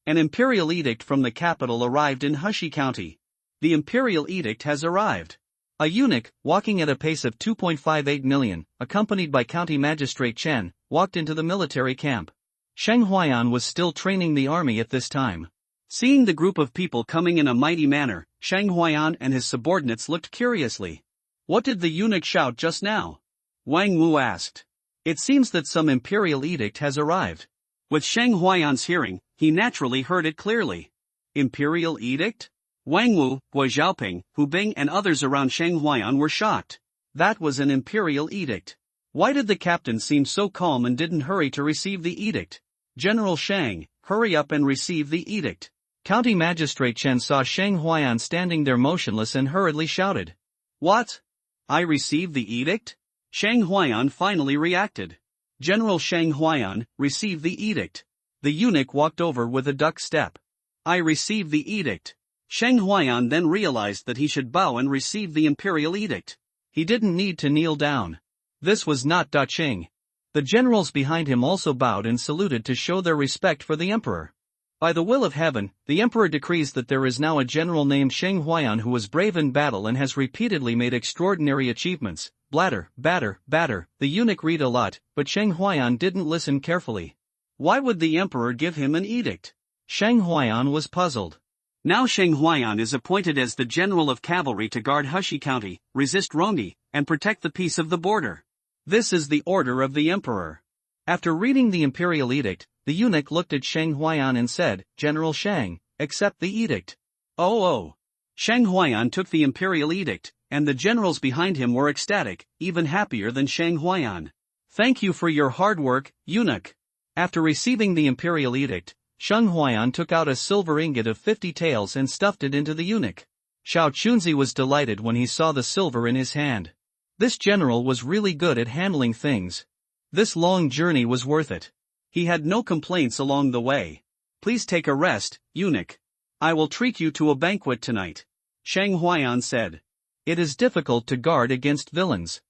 an imperial edict from the capital arrived in Hushi County. The imperial edict has arrived. A eunuch, walking at a pace of 2.58 million, accompanied by County Magistrate Chen, walked into the military camp. Sheng Huaiyan was still training the army at this time. Seeing the group of people coming in a mighty manner, Sheng Huaiyan and his subordinates looked curiously. What did the eunuch shout just now? Wang Wu asked. It seems that some imperial edict has arrived. With Sheng Huaiyan's hearing, he naturally heard it clearly. Imperial edict? Wang Wu, Guo Xiaoping, Hu Bing and others around Sheng Huaiyan were shocked. That was an imperial edict. Why did the captain seem so calm and didn't hurry to receive the edict? General Sheng, hurry up and receive the edict. County Magistrate Chen saw Sheng Huaiyan standing there motionless and hurriedly shouted. What? I received the edict? Sheng Huaiyan finally reacted. General Sheng Huaiyan, receive the edict. The eunuch walked over with a duck step. I received the edict. Sheng Huaiyan then realized that he should bow and receive the imperial edict. He didn't need to kneel down. This was not Da Qing. The generals behind him also bowed and saluted to show their respect for the emperor. By the will of heaven, the emperor decrees that there is now a general named Sheng Huaiyan who was brave in battle and has repeatedly made extraordinary achievements. Blatter, batter, batter. The eunuch read a lot, but Sheng Huaiyan didn't listen carefully. Why would the emperor give him an edict? Sheng Huaiyan was puzzled. Now Sheng Huaiyan is appointed as the general of cavalry to guard Hushi County, resist Rongdi, and protect the peace of the border. This is the order of the emperor. After reading the imperial edict, the eunuch looked at Sheng Huaiyan and said, General Sheng, accept the edict. Oh. Sheng Huaiyan took the imperial edict, and the generals behind him were ecstatic, even happier than Sheng Huaiyan. Thank you for your hard work, eunuch. After receiving the imperial edict, Sheng Huaiyan took out a silver ingot of 50 taels and stuffed it into the eunuch. Xiao Chunzi was delighted when he saw the silver in his hand. This general was really good at handling things. This long journey was worth it. He had no complaints along the way. Please take a rest, eunuch. I will treat you to a banquet tonight, Shang Huayan said. It is difficult to guard against villains.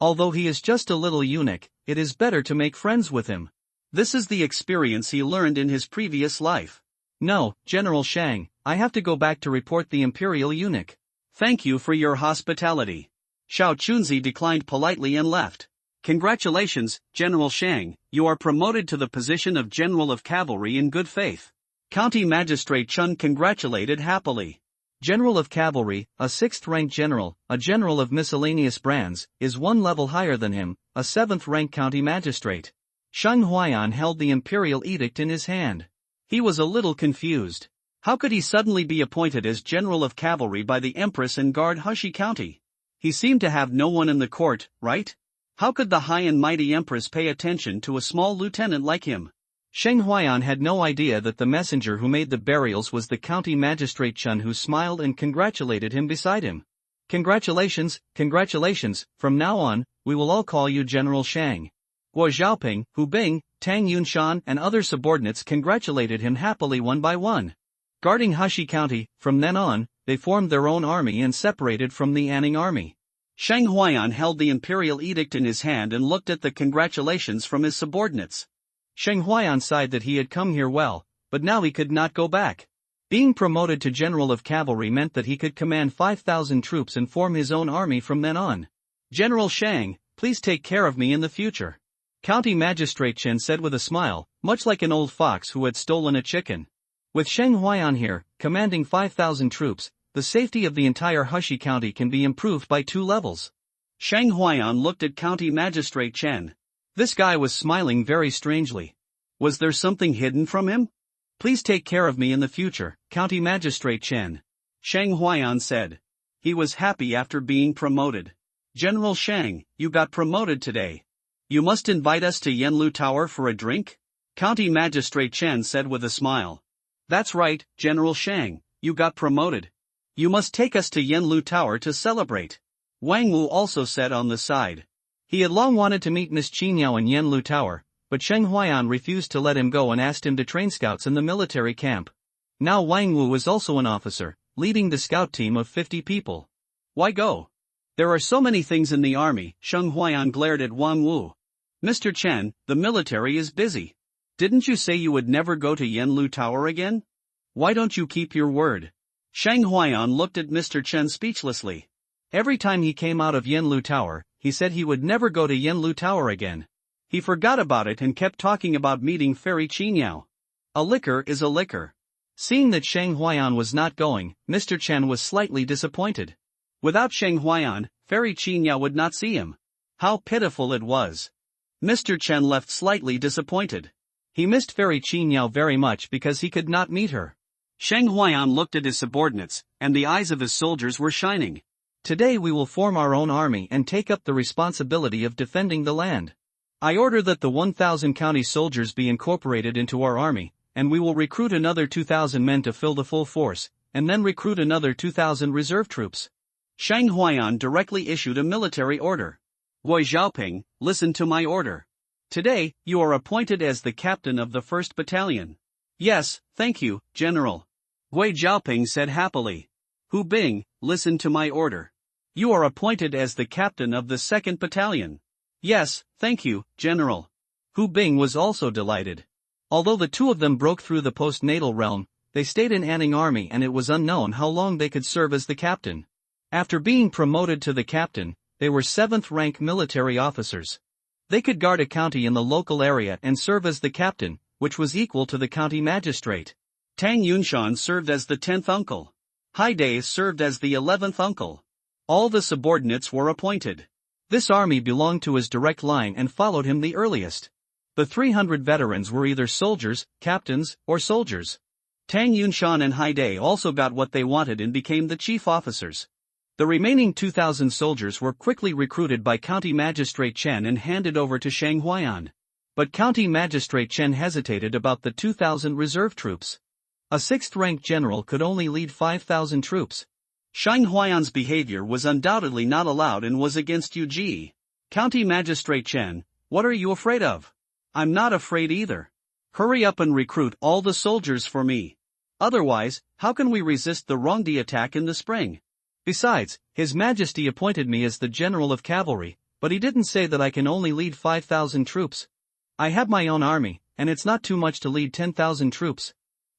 Although he is just a little eunuch, it is better to make friends with him. This is the experience he learned in his previous life. No, General Shang, I have to go back to report the imperial eunuch. Thank you for your hospitality. Xiao Chunzi declined politely and left. Congratulations, General Shang, you are promoted to the position of General of Cavalry in good faith. County Magistrate Chun congratulated happily. General of Cavalry, a 6th-rank general, a general of miscellaneous brands, is one level higher than him, a 7th-rank county magistrate. Shang Huayan held the imperial edict in his hand. He was a little confused. How could he suddenly be appointed as General of Cavalry by the Empress and guard Hushi County? He seemed to have no one in the court, right? How could the high and mighty Empress pay attention to a small lieutenant like him? Shang Huayan had no idea that the messenger who made the burials was the county magistrate Chun, who smiled and congratulated him beside him. Congratulations, congratulations, from now on, we will all call you General Shang. Guo Xiaoping, Hu Bing, Tang Yunshan and other subordinates congratulated him happily one by one. Guarding Hushi County, from then on, they formed their own army and separated from the Anning army. Shang Huayan held the imperial edict in his hand and looked at the congratulations from his subordinates. Shang Huayan sighed that he had come here well, but now he could not go back. Being promoted to General of Cavalry meant that he could command 5,000 troops and form his own army from then on. General Shang, please take care of me in the future. County Magistrate Chen said with a smile, much like an old fox who had stolen a chicken. With Shang Huayan here, commanding 5,000 troops, the safety of the entire Hushi County can be improved by 2 levels. Shang Huayan looked at County Magistrate Chen. This guy was smiling very strangely. Was there something hidden from him? Please take care of me in the future, County Magistrate Chen. Shang Huayan said. He was happy after being promoted. General Shang, you got promoted today. You must invite us to Yanlu Tower for a drink? County Magistrate Chen said with a smile. That's right, General Shang, you got promoted. You must take us to Yanlu Tower to celebrate. Wang Wu also said on the side. He had long wanted to meet Miss Qingyao in Yanlu Tower, but Shang Huayan refused to let him go and asked him to train scouts in the military camp. Now Wang Wu was also an officer, leading the scout team of 50 people. Why go? There are so many things in the army. Shang Huayan glared at Wang Wu. Mr. Chen, the military is busy. Didn't you say you would never go to Yanlu Tower again? Why don't you keep your word? Shang Huayan looked at Mr. Chen speechlessly. Every time he came out of Yanlu Tower, he said he would never go to Yanlu Tower again. He forgot about it and kept talking about meeting Fairy Qingyao. A liquor is a liquor. Seeing that Shang Huayan was not going, Mr. Chen was slightly disappointed. Without Shang Huayan, Fairy Qingyao would not see him. How pitiful it was. Mr. Chen left slightly disappointed. He missed Fairy Qingyao very much because he could not meet her. Shang Huayan looked at his subordinates, and the eyes of his soldiers were shining. Today we will form our own army and take up the responsibility of defending the land. I order that the 1,000 county soldiers be incorporated into our army, and we will recruit another 2,000 men to fill the full force, and then recruit another 2,000 reserve troops. Shang Huayan directly issued a military order. Wei Xiaoping, listen to my order. Today, you are appointed as the captain of the 1st Battalion. Yes, thank you, General. Wei Xiaoping said happily. Hu Bing, listen to my order. You are appointed as the captain of the 2nd Battalion. Yes, thank you, General. Hu Bing was also delighted. Although the two of them broke through the postnatal realm, they stayed in Anning Army and it was unknown how long they could serve as the captain. After being promoted to the captain, they were 7th-rank military officers. They could guard a county in the local area and serve as the captain, which was equal to the county magistrate. Tang Yunshan served as the 10th uncle. Haidai served as the 11th uncle. All the subordinates were appointed. This army belonged to his direct line and followed him the earliest. The 300 veterans were either soldiers, captains, or soldiers. Tang Yunshan and Haidai also got what they wanted and became the chief officers. The remaining 2,000 soldiers were quickly recruited by County Magistrate Chen and handed over to Shang Huayan. But County Magistrate Chen hesitated about the 2,000 reserve troops. A 6th-rank general could only lead 5,000 troops. Shang Huayan's behavior was undoubtedly not allowed and was against Yu Ji. County Magistrate Chen, what are you afraid of? I'm not afraid either. Hurry up and recruit all the soldiers for me. Otherwise, how can we resist the Rongdi attack in the spring? Besides, His Majesty appointed me as the General of Cavalry, but he didn't say that I can only lead 5,000 troops. I have my own army, and it's not too much to lead 10,000 troops.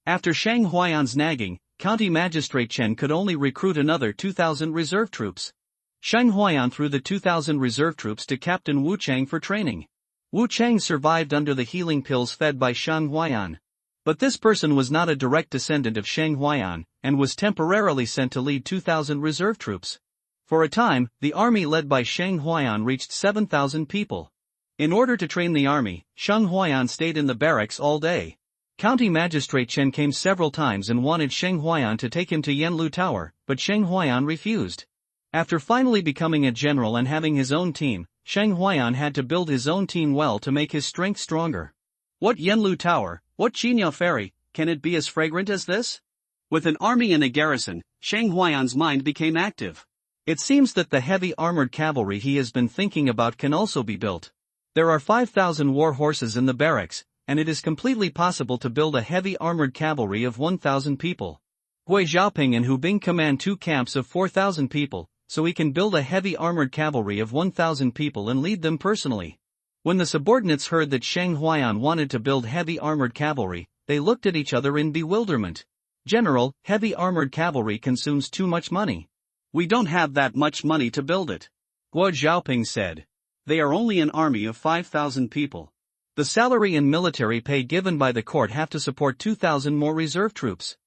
After Shang Huayan's nagging, County Magistrate Chen could only recruit another 2,000 reserve troops. Shang Huayan threw the 2,000 reserve troops to Captain Wu Chang for training. Wu Chang survived under the healing pills fed by Shang Huayan. But this person was not a direct descendant of Shang Huayan, and was temporarily sent to lead 2,000 reserve troops. For a time, the army led by Shang Huayan reached 7,000 people. In order to train the army, Shang Huayan stayed in the barracks all day. County Magistrate Chen came several times and wanted Shang Huayan to take him to Yanlu Tower, but Shang Huayan refused. After finally becoming a general and having his own team, Shang Huayan had to build his own team well to make his strength stronger. What Yanlu Tower, what Qingyao Ferry, can it be as fragrant as this? With an army and a garrison, Shang Huayan's mind became active. It seems that the heavy armored cavalry he has been thinking about can also be built. There are 5,000 war horses in the barracks, and it is completely possible to build a heavy armored cavalry of 1,000 people. Hui Xiaoping and Hu Bing command 2 camps of 4,000 people, so he can build a heavy armored cavalry of 1,000 people and lead them personally. When the subordinates heard that Shang Huayan wanted to build heavy armored cavalry, they looked at each other in bewilderment. General, heavy armored cavalry consumes too much money. We don't have that much money to build it. Guo Xiaoping said. They are only an army of 5,000 people. The salary and military pay given by the court have to support 2,000 more reserve troops.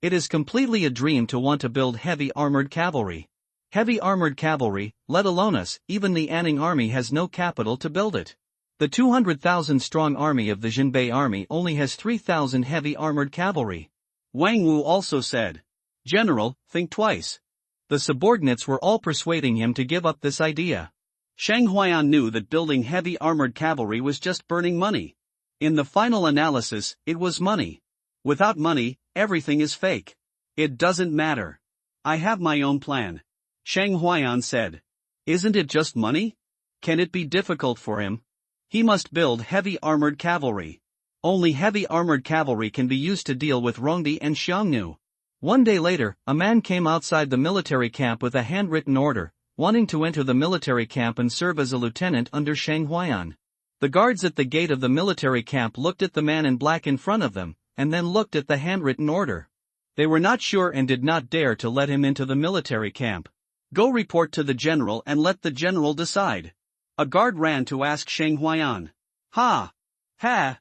It is completely a dream to want to build heavy armored cavalry. Heavy armored cavalry, let alone us, even the Anning army has no capital to build it. The 200,000 strong army of the Jinbei army only has 3,000 heavy armored cavalry. Wang Wu also said. General, think twice. The subordinates were all persuading him to give up this idea. Shang Huayan knew that building heavy armored cavalry was just burning money. In the final analysis, it was money. Without money, everything is fake. It doesn't matter. I have my own plan. Shang Huayan said. Isn't it just money? Can it be difficult for him? He must build heavy armored cavalry. Only heavy armored cavalry can be used to deal with Rongdi and Xiongnu. One day later, a man came outside the military camp with a handwritten order, wanting to enter the military camp and serve as a lieutenant under Shang Huayan. The guards at the gate of the military camp looked at the man in black in front of them, and then looked at the handwritten order. They were not sure and did not dare to let him into the military camp. Go report to the general and let the general decide. A guard ran to ask Shang Huayan. Ha! Ha!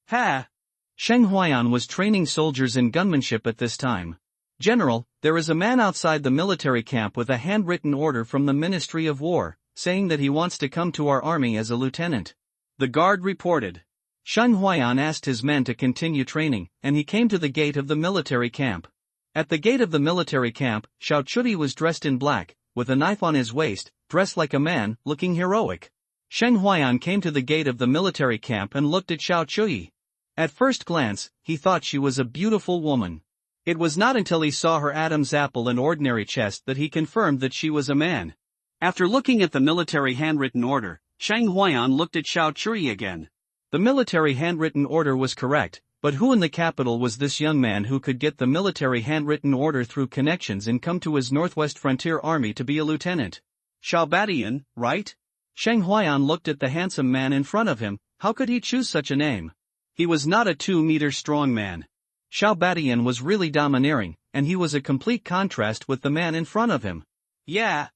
Ha! Shang Huayan was training soldiers in gunmanship at this time. General, there is a man outside the military camp with a handwritten order from the Ministry of War, saying that he wants to come to our army as a lieutenant. The guard reported. Shang Huayan asked his men to continue training, and he came to the gate of the military camp. At the gate of the military camp, Xiao Chuyi was dressed in black, with a knife on his waist, dressed like a man, looking heroic. Shang Huayan came to the gate of the military camp and looked at Xiao Chuyi. At first glance, he thought she was a beautiful woman. It was not until he saw her Adam's apple and ordinary chest that he confirmed that she was a man. After looking at the military handwritten order, Shang Huayan looked at Xiao Chuyi again. The military handwritten order was correct, but who in the capital was this young man who could get the military handwritten order through connections and come to his Northwest Frontier Army to be a lieutenant? Xiao Badian, right? Shang Huayan looked at the handsome man in front of him. How could he choose such a name? He was not a 2-meter strong man. Xiao Badian was really domineering, and he was a complete contrast with the man in front of him. Yeah.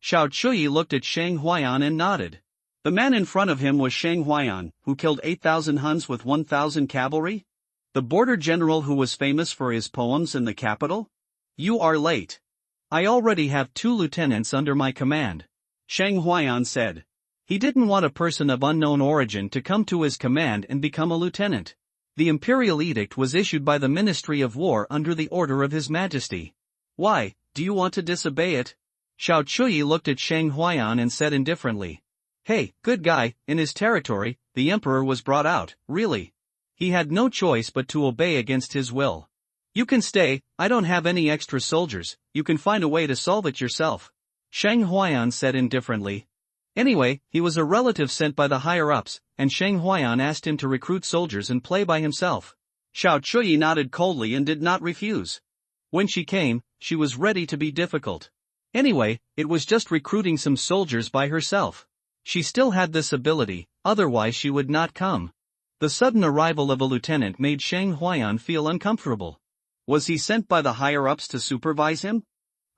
Xiao Chuyi looked at Shang Huayan and nodded. The man in front of him was Shang Huayan, who killed 8,000 Huns with 1,000 cavalry? The border general who was famous for his poems in the capital? You are late. I already have 2 lieutenants under my command. Shang Huayan said. He didn't want a person of unknown origin to come to his command and become a lieutenant. The imperial edict was issued by the Ministry of War under the order of His Majesty. Why, do you want to disobey it? Xiao Chuyi looked at Shang Huayan and said indifferently. Hey, good guy, in his territory, the emperor was brought out, really. He had no choice but to obey against his will. You can stay, I don't have any extra soldiers, you can find a way to solve it yourself. Shang Huayan said indifferently. Anyway, he was a relative sent by the higher-ups, and Shang Huayan asked him to recruit soldiers and play by himself. Xiao Chuyi nodded coldly and did not refuse. When she came, she was ready to be difficult. Anyway, it was just recruiting some soldiers by herself. She still had this ability, otherwise she would not come. The sudden arrival of a lieutenant made Shang Huayan feel uncomfortable. Was he sent by the higher-ups to supervise him?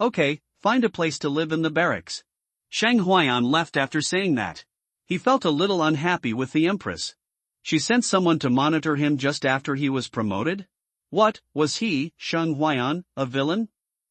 Okay, find a place to live in the barracks. Shang Huayan left after saying that. He felt a little unhappy with the empress. She sent someone to monitor him just after he was promoted? What, was he, Shang Huayan, a villain?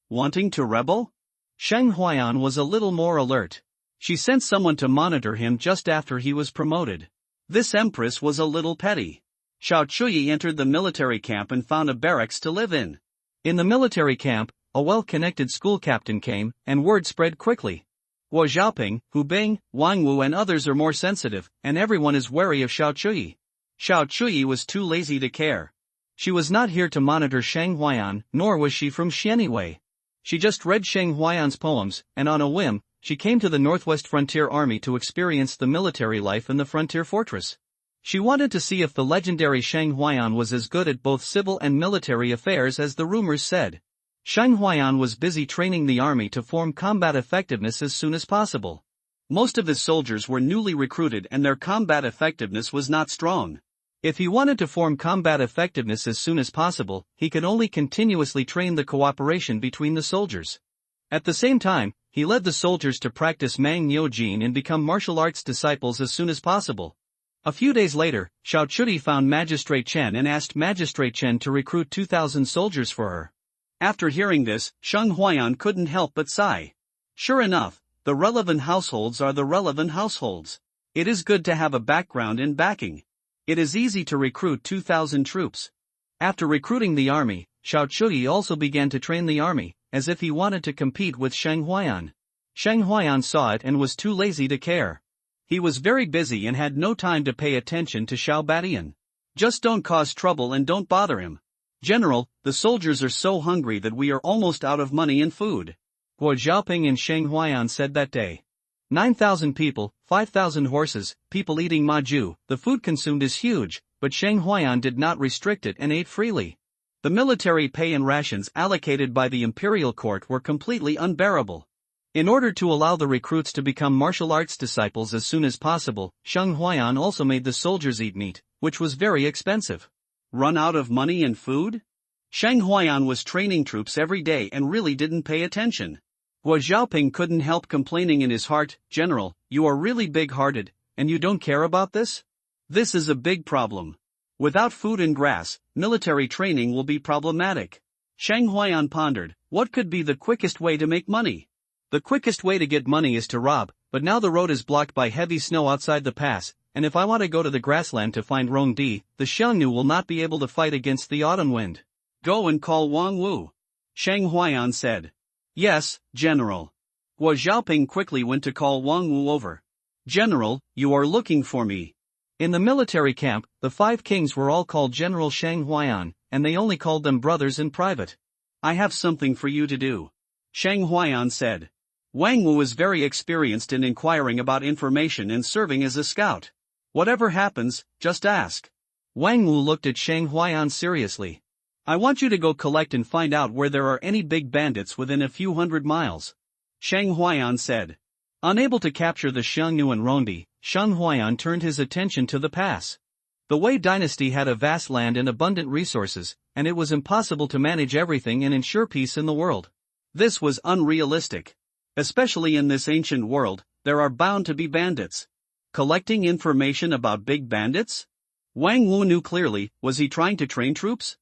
Wanting to rebel? Shang Huayan was a little more alert. She sent someone to monitor him just after he was promoted. This empress was a little petty. Xiao Chuyi entered the military camp and found a barracks to live in. In the military camp, a well-connected school captain came, and word spread quickly. Guo Xiaoping, Hu Bing, Wang Wu and others are more sensitive, and everyone is wary of Xiao Chuyi. Xiao Chuyi was too lazy to care. She was not here to monitor Shang Huayan, nor was she from Xianwei. She just read Shang Huayan's poems, and on a whim, she came to the Northwest Frontier Army to experience the military life in the frontier fortress. She wanted to see if the legendary Shang Huayan was as good at both civil and military affairs as the rumors said. Shang Huayan was busy training the army to form combat effectiveness as soon as possible. Most of his soldiers were newly recruited and their combat effectiveness was not strong. If he wanted to form combat effectiveness as soon as possible, he could only continuously train the cooperation between the soldiers. At the same time, he led the soldiers to practice Mang Nyo Jin and become martial arts disciples as soon as possible. A few days later, Xiao Chuyi found Magistrate Chen and asked Magistrate Chen to recruit 2,000 soldiers for her. After hearing this, Shang Huayan couldn't help but sigh. Sure enough, the relevant households are the relevant households. It is good to have a background in backing. It is easy to recruit 2,000 troops. After recruiting the army, Xiao Chuyi also began to train the army, as if he wanted to compete with Shang Huayan. Shang Huayan saw it and was too lazy to care. He was very busy and had no time to pay attention to Xiao Badian. Just don't cause trouble and don't bother him. General, the soldiers are so hungry that we are almost out of money and food. Guo Xiaoping and Shang Huayan said that day. 9,000 people, 5,000 horses, people eating maju, the food consumed is huge, but Shang Huayan did not restrict it and ate freely. The military pay and rations allocated by the imperial court were completely unbearable. In order to allow the recruits to become martial arts disciples as soon as possible, Shang Huayan also made the soldiers eat meat, which was very expensive. Run out of money and food? Shang Huayan was training troops every day and really didn't pay attention. Guo Xiaoping couldn't help complaining in his heart, General, you are really big-hearted, and you don't care about this? This is a big problem. Without food and grass, military training will be problematic. Shang Huayan pondered, what could be the quickest way to make money? The quickest way to get money is to rob, but now the road is blocked by heavy snow outside the pass, and if I want to go to the grassland to find Rong Di, the Xiangnu will not be able to fight against the autumn wind. Go and call Wang Wu. Shang Huayan said. Yes, General. Guo Xiaoping quickly went to call Wang Wu over. General, you are looking for me. In the military camp, the 5 kings were all called General Shang Huayan, and they only called them brothers in private. I have something for you to do. Shang Huayan said. Wang Wu is very experienced in inquiring about information and serving as a scout. Whatever happens, just ask. Wang Wu looked at Shang Huayan seriously. I want you to go collect and find out where there are any big bandits within a few hundred miles. Shang Huayan said. Unable to capture the Xiangnu and Rongdi, Shang Huayan turned his attention to the pass. The Wei dynasty had a vast land and abundant resources, and it was impossible to manage everything and ensure peace in the world. This was unrealistic. Especially in this ancient world, there are bound to be bandits. Collecting information about big bandits? Wang Wu knew clearly, was he trying to train troops?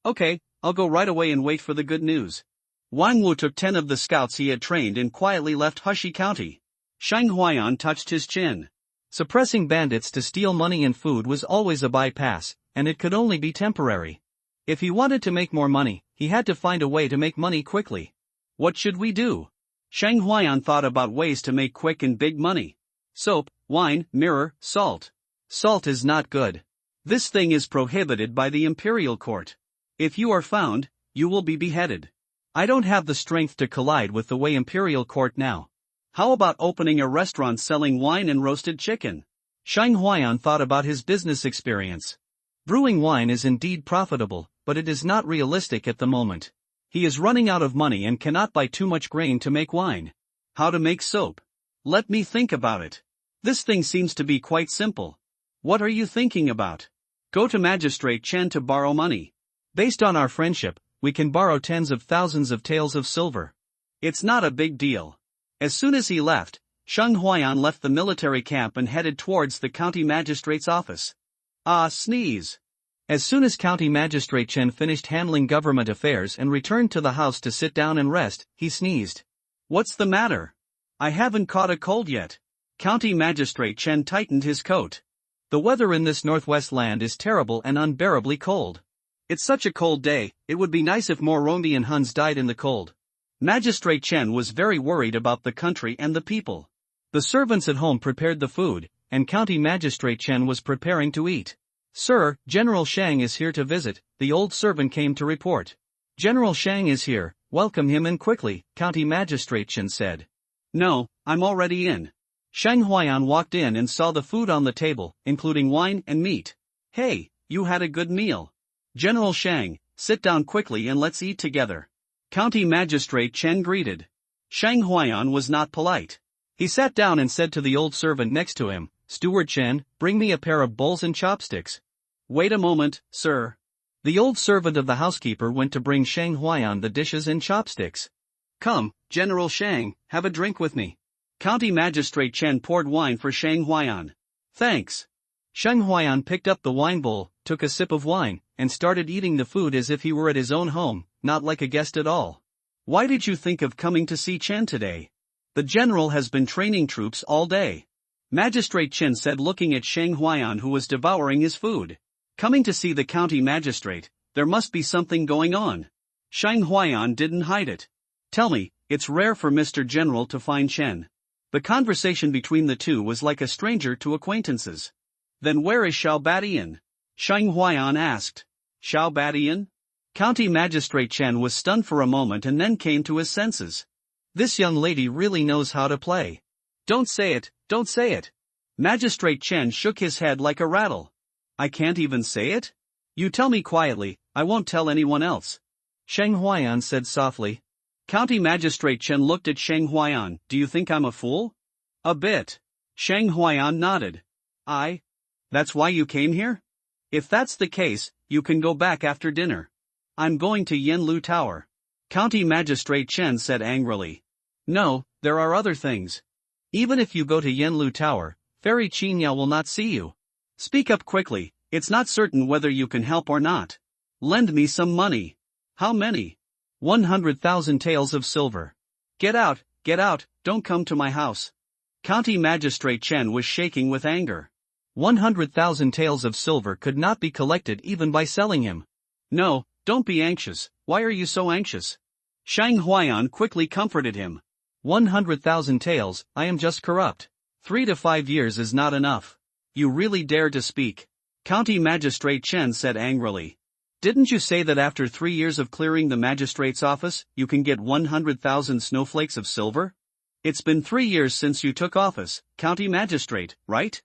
Okay, I'll go right away and wait for the good news. Wang Wu took 10 of the scouts he had trained and quietly left Hushi County. Shang Huayan touched his chin. Suppressing bandits to steal money and food was always a bypass, and it could only be temporary. If he wanted to make more money, he had to find a way to make money quickly. What should we do? Shang Huayan thought about ways to make quick and big money. Soap, wine, mirror, salt. Salt is not good. This thing is prohibited by the imperial court. If you are found, you will be beheaded. I don't have the strength to collide with the Wei imperial court now. How about opening a restaurant selling wine and roasted chicken? Shang Huayan thought about his business experience. Brewing wine is indeed profitable, but it is not realistic at the moment. He is running out of money and cannot buy too much grain to make wine. How to make soap? Let me think about it. This thing seems to be quite simple. What are you thinking about? Go to Magistrate Chen to borrow money. Based on our friendship, we can borrow tens of thousands of taels of silver. It's not a big deal. As soon as he left, Shang Huayan left the military camp and headed towards the county magistrate's office. Sneeze. As soon as County Magistrate Chen finished handling government affairs and returned to the house to sit down and rest, he sneezed. What's the matter? I haven't caught a cold yet. County Magistrate Chen tightened his coat. The weather in this northwest land is terrible and unbearably cold. It's such a cold day, it would be nice if more Romian Huns died in the cold. Magistrate Chen was very worried about the country and the people. The servants at home prepared the food, and County Magistrate Chen was preparing to eat. Sir, General Shang is here to visit, the old servant came to report. General Shang is here, welcome him in quickly, County Magistrate Chen said. No, I'm already in. Shang Huayan walked in and saw the food on the table, including wine and meat. Hey, you had a good meal. General Shang, sit down quickly and let's eat together. County Magistrate Chen greeted. Shang Huayan was not polite. He sat down and said to the old servant next to him, Steward Chen, bring me a pair of bowls and chopsticks. Wait a moment, sir. The old servant of the housekeeper went to bring Shang Huayan the dishes and chopsticks. Come, General Shang, have a drink with me. County Magistrate Chen poured wine for Shang Huayan. Thanks. Shang Huayan picked up the wine bowl, took a sip of wine, and started eating the food as if he were at his own home, not like a guest at all. Why did you think of coming to see Chen today? The general has been training troops all day. Magistrate Chen said, looking at Shang Huayan, who was devouring his food. Coming to see the county magistrate, there must be something going on. Shang Huayan didn't hide it. Tell me, it's rare for Mr. General to find Chen. The conversation between the two was like a stranger to acquaintances. Then where is Xiao Badian? Shang Huayan asked. Xiao Badian? County Magistrate Chen was stunned for a moment and then came to his senses. This young lady really knows how to play. Don't say it, don't say it. Magistrate Chen shook his head like a rattle. I can't even say it? You tell me quietly, I won't tell anyone else. Shang Huayan said softly. County Magistrate Chen looked at Shang Huayan. Do you think I'm a fool? A bit. Shang Huayan nodded. That's why you came here? If that's the case, you can go back after dinner. I'm going to Yanlu Tower. County Magistrate Chen said angrily. No, there are other things. Even if you go to Yanlu Tower, Fairy Qinyao will not see you. Speak up quickly, it's not certain whether you can help or not. Lend me some money. How many? 100,000 taels of silver. Get out, don't come to my house. County Magistrate Chen was shaking with anger. 100,000 taels of silver could not be collected even by selling him. No, don't be anxious, why are you so anxious? Shang Huayan quickly comforted him. 100,000 taels, I am just corrupt. 3 to 5 years is not enough. You really dare to speak? County Magistrate Chen said angrily. Didn't you say that after 3 years of clearing the magistrate's office, you can get 100,000 snowflakes of silver? It's been 3 years since you took office, county magistrate, right?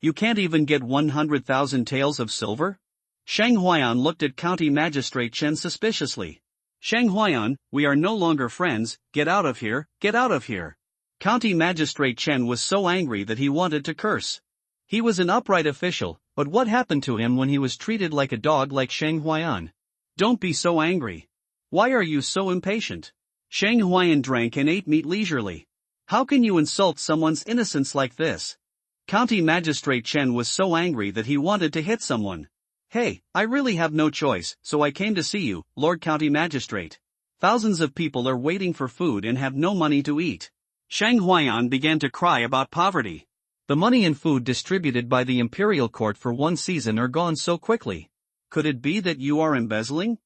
You can't even get 100,000 taels of silver? Shang Huayan looked at County Magistrate Chen suspiciously. Shang Huayan, we are no longer friends, get out of here, get out of here. County Magistrate Chen was so angry that he wanted to curse. He was an upright official, but what happened to him when he was treated like a dog like Shang Huayan? Don't be so angry. Why are you so impatient? Shang Huayan drank and ate meat leisurely. How can you insult someone's innocence like this? County Magistrate Chen was so angry that he wanted to hit someone. Hey, I really have no choice, so I came to see you, Lord County Magistrate. Thousands of people are waiting for food and have no money to eat. Shang Huayan began to cry about poverty. The money and food distributed by the imperial court for one season are gone so quickly. Could it be that you are embezzling?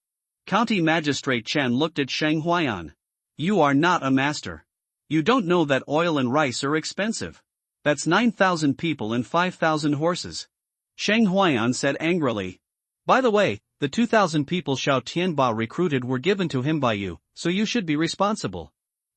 County Magistrate Chen looked at Shang Huayan. You are not a master. You don't know that oil and rice are expensive. That's 9,000 people and 5,000 horses. Shang Huayan said angrily. By the way, the 2,000 people Xiao Tianba recruited were given to him by you, so you should be responsible.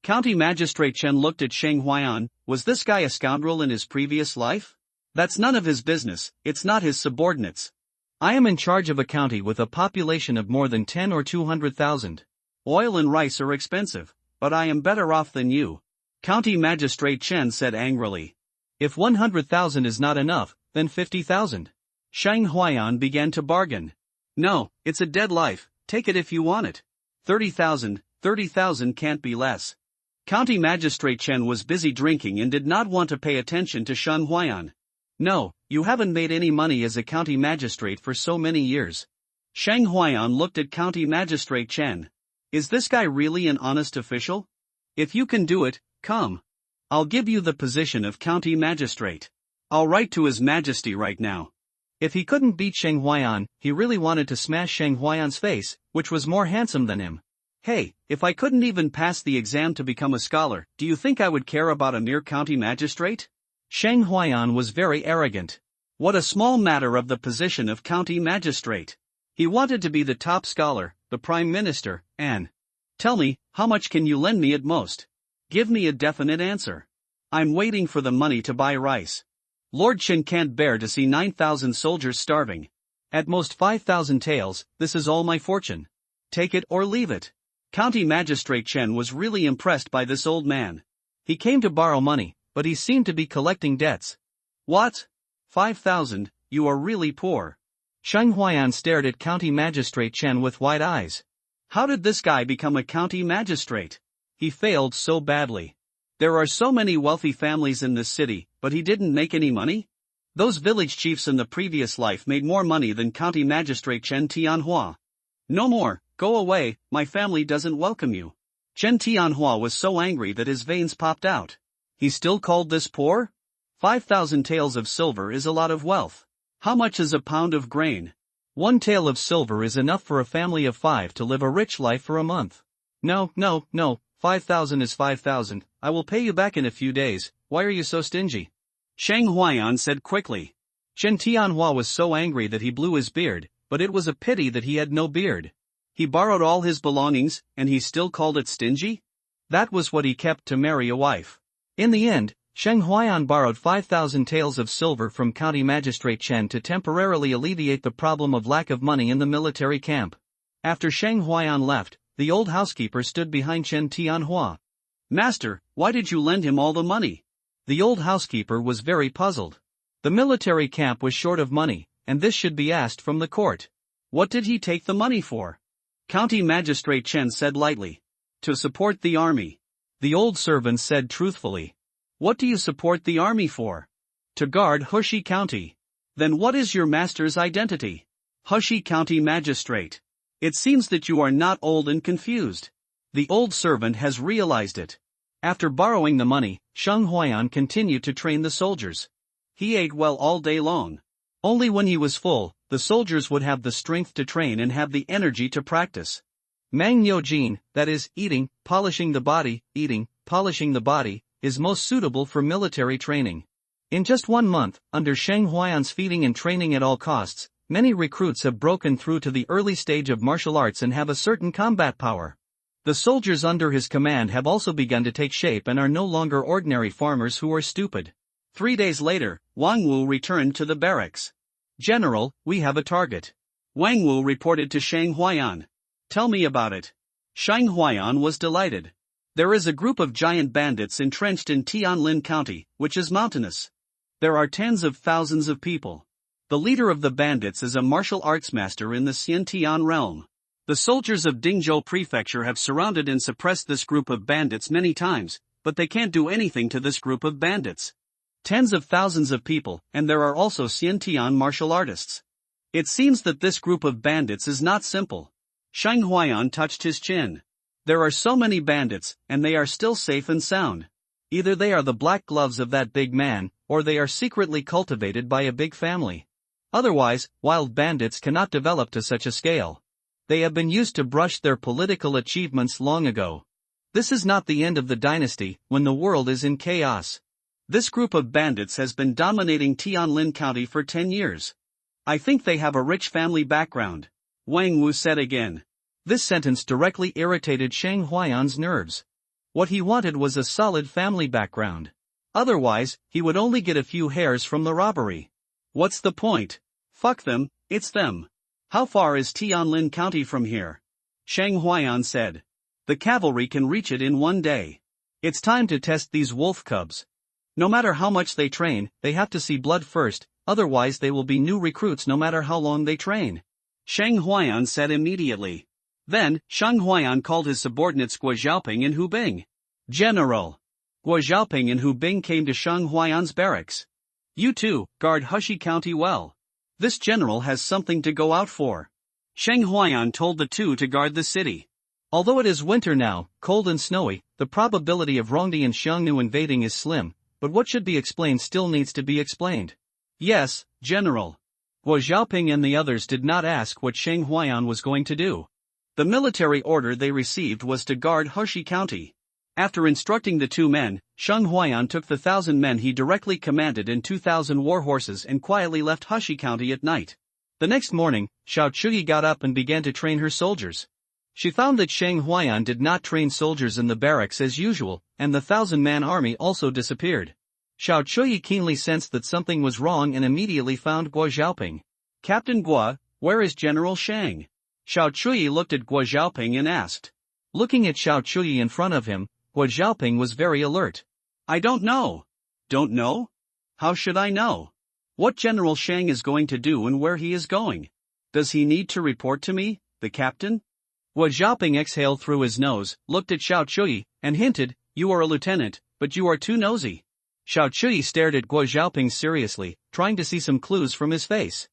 County Magistrate Chen looked at Sheng Huaiyan. Was this guy a scoundrel in his previous life? That's none of his business, it's not his subordinates. I am in charge of a county with a population of more than 10 or 200,000. Oil and rice are expensive, but I am better off than you. County Magistrate Chen said angrily. If 100,000 is not enough, then 50,000. Sheng Huaiyan began to bargain. No, it's a dead life, take it if you want it. 30,000 can't be less. County Magistrate Chen was busy drinking and did not want to pay attention to Sheng Huaiyan. No, you haven't made any money as a county magistrate for so many years. Sheng Huaiyan looked at County Magistrate Chen. Is this guy really an honest official? If you can do it, come. I'll give you the position of county magistrate. I'll write to His Majesty right now. If he couldn't beat Sheng Huaiyan, he really wanted to smash Sheng Huaiyan's face, which was more handsome than him. Hey, if I couldn't even pass the exam to become a scholar, do you think I would care about a mere county magistrate? Sheng Huaiyan was very arrogant. What a small matter of the position of county magistrate. He wanted to be the top scholar, the prime minister, and... Tell me, how much can you lend me at most? Give me a definite answer. I'm waiting for the money to buy rice. Lord Chen can't bear to see 9,000 soldiers starving. At most 5,000 taels, this is all my fortune. Take it or leave it. County Magistrate Chen was really impressed by this old man. He came to borrow money, but he seemed to be collecting debts. What? 5,000, you are really poor. Sheng Huaiyan stared at County Magistrate Chen with wide eyes. How did this guy become a county magistrate? He failed so badly. There are so many wealthy families in this city, but he didn't make any money? Those village chiefs in the previous life made more money than County Magistrate Chen Tianhua. No more, go away, my family doesn't welcome you. Chen Tianhua was so angry that his veins popped out. He still called this poor? 5,000 taels of silver is a lot of wealth. How much is a pound of grain? 1 tael of silver is enough for a family of 5 to live a rich life for a month. No, 5,000 is 5,000, I will pay you back in a few days, why are you so stingy? Sheng Huaiyan said quickly. Chen Tianhua was so angry that he blew his beard, but it was a pity that he had no beard. He borrowed all his belongings, and he still called it stingy? That was what he kept to marry a wife. In the end, Sheng Huaiyan borrowed 5,000 taels of silver from County Magistrate Chen to temporarily alleviate the problem of lack of money in the military camp. After Sheng Huaiyan left, the old housekeeper stood behind Chen Tianhua. Master, why did you lend him all the money? The old housekeeper was very puzzled. The military camp was short of money, and this should be asked from the court. What did he take the money for? County Magistrate Chen said lightly. To support the army. The old servant said truthfully. What do you support the army for? To guard Hushi County. Then what is your master's identity? Hushi County Magistrate. It seems that you are not old and confused. The old servant has realized it. After borrowing the money, Sheng Huaiyan continued to train the soldiers. He ate well all day long. Only when he was full, the soldiers would have the strength to train and have the energy to practice. Mang Niu Jin, that is, eating, polishing the body, is most suitable for military training. In just 1 month, under Sheng Huaiyan's feeding and training at all costs, many recruits have broken through to the early stage of martial arts and have a certain combat power. The soldiers under his command have also begun to take shape and are no longer ordinary farmers who are stupid. 3 days later, Wang Wu returned to the barracks. General, we have a target. Wang Wu reported to Sheng Huaiyan. Tell me about it. Sheng Huaiyan was delighted. There is a group of giant bandits entrenched in Tianlin County, which is mountainous. There are tens of thousands of people. The leader of the bandits is a martial arts master in the Xiantian realm. The soldiers of Dingzhou Prefecture have surrounded and suppressed this group of bandits many times, but they can't do anything to this group of bandits. Tens of thousands of people, and there are also Xiantian martial artists. It seems that this group of bandits is not simple. Sheng Huaiyan touched his chin. There are so many bandits, and they are still safe and sound. Either they are the black gloves of that big man, or they are secretly cultivated by a big family. Otherwise, wild bandits cannot develop to such a scale. They have been used to brush their political achievements long ago. This is not the end of the dynasty, when the world is in chaos. This group of bandits has been dominating Tianlin County for 10 years. I think they have a rich family background. Wang Wu said again. This sentence directly irritated Sheng Huaiyan's nerves. What he wanted was a solid family background. Otherwise, he would only get a few hairs from the robbery. What's the point? Fuck them, it's them. How far is Tianlin County from here? Shang Huayan said. The cavalry can reach it in one day. It's time to test these wolf cubs. No matter how much they train, they have to see blood first, otherwise they will be new recruits no matter how long they train. Shang Huayan said immediately. Then, Shang Huayan called his subordinates Guo Xiaoping and Hu Bing. General. Guo Xiaoping and Hu Bing came to Shang Huayan's barracks. You two, guard Hushi County well. This general has something to go out for. Shang Huayan told the two to guard the city. Although it is winter now, cold and snowy, the probability of Rongdi and Xiongnu invading is slim, but what should be explained still needs to be explained. Yes, General. Guo Xiaoping and the others did not ask what Shang Huayan was going to do. The military order they received was to guard Hushi County. After instructing the two men, Shang Huayan took the 1,000 men he directly commanded and 2,000 war horses and quietly left Hushi County at night. The next morning, Xiao Chuyi got up and began to train her soldiers. She found that Shang Huayan did not train soldiers in the barracks as usual, and the 1,000-man army also disappeared. Xiao Chuyi keenly sensed that something was wrong and immediately found Guo Xiaoping. Captain Guo, where is General Shang? Xiao Chuyi looked at Guo Xiaoping and asked. Looking at Xiao Chuyi in front of him, Guo Xiaoping was very alert. I don't know. Don't know? How should I know? What General Shang is going to do and where he is going? Does he need to report to me, the captain? Guo Xiaoping exhaled through his nose, looked at Xiao Chuyi, and hinted, you are a lieutenant, but you are too nosy. Xiao Chuyi stared at Guo Xiaoping seriously, trying to see some clues from his face.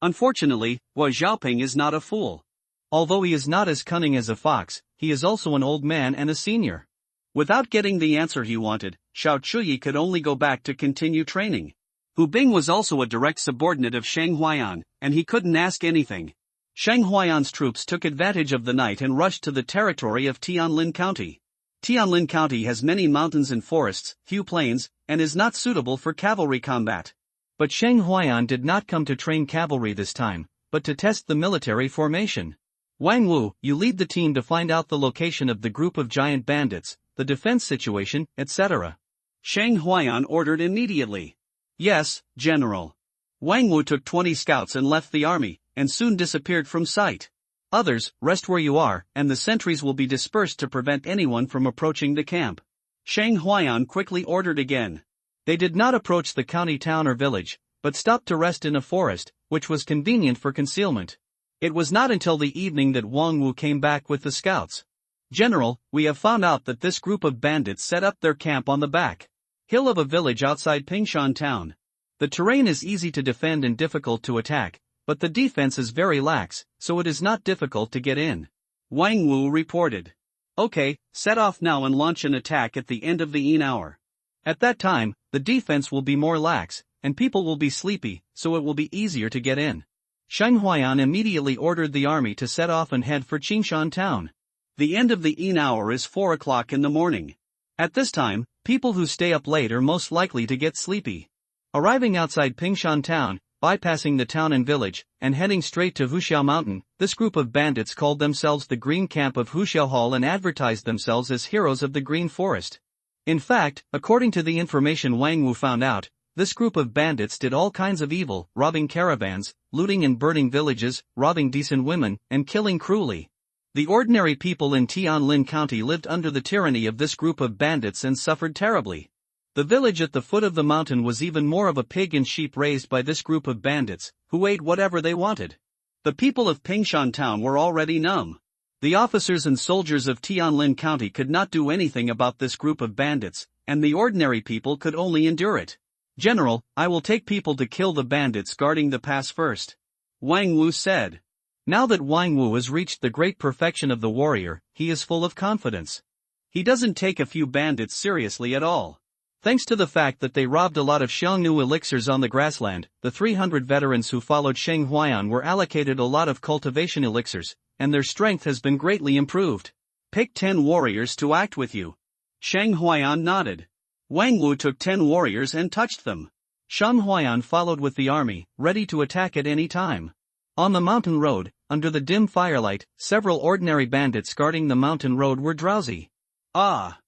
Unfortunately, Guo Xiaoping is not a fool. Although he is not as cunning as a fox, he is also an old man and a senior. Without getting the answer he wanted, Xiao Chuyi could only go back to continue training. Hu Bing was also a direct subordinate of Shang Huayan, and he couldn't ask anything. Shang Huayan's troops took advantage of the night and rushed to the territory of Tianlin County. Tianlin County has many mountains and forests, few plains, and is not suitable for cavalry combat. But Shang Huayan did not come to train cavalry this time, but to test the military formation. Wang Wu, you lead the team to find out the location of the group of giant bandits, the defense situation, etc. Shang Huayan ordered immediately. Yes, General. Wang Wu took 20 scouts and left the army, and soon disappeared from sight. Others, rest where you are, and the sentries will be dispersed to prevent anyone from approaching the camp. Shang Huayan quickly ordered again. They did not approach the county town or village, but stopped to rest in a forest, which was convenient for concealment. It was not until the evening that Wang Wu came back with the scouts. General, we have found out that this group of bandits set up their camp on the back hill of a village outside Pingshan town. The terrain is easy to defend and difficult to attack, but the defense is very lax, so it is not difficult to get in. Wang Wu reported. Okay, set off now and launch an attack at the end of the hour. At that time, the defense will be more lax, and people will be sleepy, so it will be easier to get in. Shang Huayan immediately ordered the army to set off and head for Qingshan town. The end of the hour is 4 o'clock in the morning. At this time, people who stay up late are most likely to get sleepy. Arriving outside Pingshan town, bypassing the town and village, and heading straight to Huxiao Mountain, this group of bandits called themselves the Green Camp of Huxiao Hall and advertised themselves as heroes of the Green Forest. In fact, according to the information Wang Wu found out, this group of bandits did all kinds of evil, robbing caravans, looting and burning villages, robbing decent women, and killing cruelly. The ordinary people in Tianlin County lived under the tyranny of this group of bandits and suffered terribly. The village at the foot of the mountain was even more of a pig and sheep raised by this group of bandits, who ate whatever they wanted. The people of Pingshan town were already numb. The officers and soldiers of Tianlin County could not do anything about this group of bandits, and the ordinary people could only endure it. General, I will take people to kill the bandits guarding the pass first. Wang Wu said. Now that Wang Wu has reached the great perfection of the warrior, he is full of confidence. He doesn't take a few bandits seriously at all. Thanks to the fact that they robbed a lot of Xiongnu elixirs on the grassland, the 300 veterans who followed Shang Huayan were allocated a lot of cultivation elixirs, and their strength has been greatly improved. Pick 10 warriors to act with you. Shang Huayan nodded. Wang Wu took 10 warriors and touched them. Shang Huayan followed with the army, ready to attack at any time. On the mountain road, under the dim firelight, several ordinary bandits guarding the mountain road were drowsy. Ah!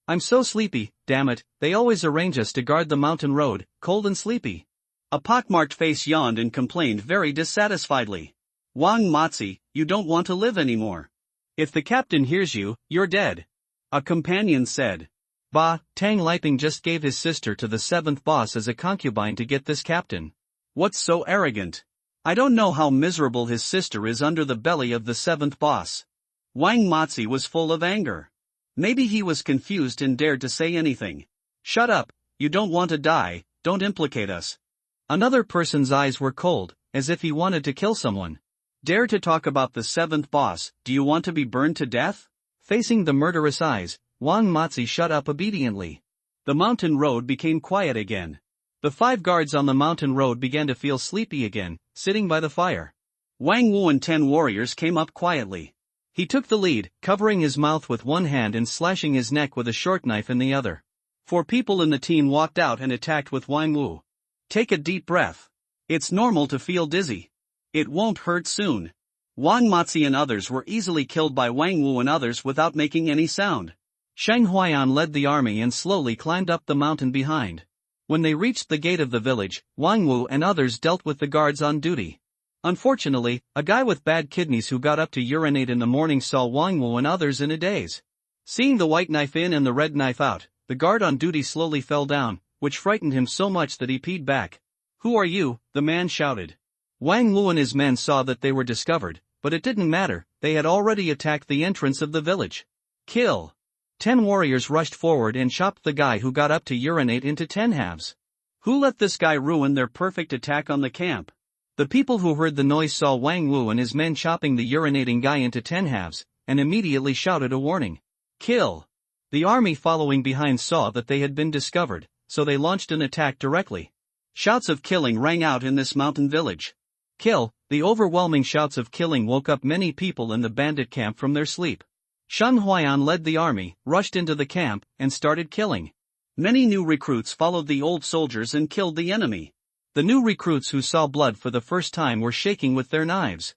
I'm so sleepy, damn it, they always arrange us to guard the mountain road, cold and sleepy. A pockmarked face yawned and complained very dissatisfiedly. Wang Matzi, you don't want to live anymore. If the captain hears you, you're dead. A companion said. Bah, Tang Liping just gave his sister to the 7th boss as a concubine to get this captain. What's so arrogant? I don't know how miserable his sister is under the belly of the 7th boss. Wang Matzi was full of anger. Maybe he was confused and dared to say anything. Shut up, you don't want to die, don't implicate us. Another person's eyes were cold, as if he wanted to kill someone. Dare to talk about the 7th boss, do you want to be burned to death? Facing the murderous eyes, Wang Matzi shut up obediently. The mountain road became quiet again. The 5 guards on the mountain road began to feel sleepy again, sitting by the fire. Wang Wu and 10 warriors came up quietly. He took the lead, covering his mouth with one hand and slashing his neck with a short knife in the other. 4 people in the team walked out and attacked with Wang Wu. Take a deep breath. It's normal to feel dizzy. It won't hurt soon. Wang Matzi and others were easily killed by Wang Wu and others without making any sound. Sheng Huayan led the army and slowly climbed up the mountain behind. When they reached the gate of the village, Wang Wu and others dealt with the guards on duty. Unfortunately, a guy with bad kidneys who got up to urinate in the morning saw Wang Wu and others in a daze. Seeing the white knife in and the red knife out, the guard on duty slowly fell down, which frightened him so much that he peed back. "Who are you?" the man shouted. Wang Wu and his men saw that they were discovered, but it didn't matter, they had already attacked the entrance of the village. Kill! 10 warriors rushed forward and chopped the guy who got up to urinate into 10 halves. Who let this guy ruin their perfect attack on the camp? The people who heard the noise saw Wang Wu and his men chopping the urinating guy into 10 halves, and immediately shouted a warning. Kill! The army following behind saw that they had been discovered, so they launched an attack directly. Shouts of killing rang out in this mountain village. Kill! The overwhelming shouts of killing woke up many people in the bandit camp from their sleep. Sheng Huayan led the army, rushed into the camp, and started killing. Many new recruits followed the old soldiers and killed the enemy. The new recruits who saw blood for the first time were shaking with their knives.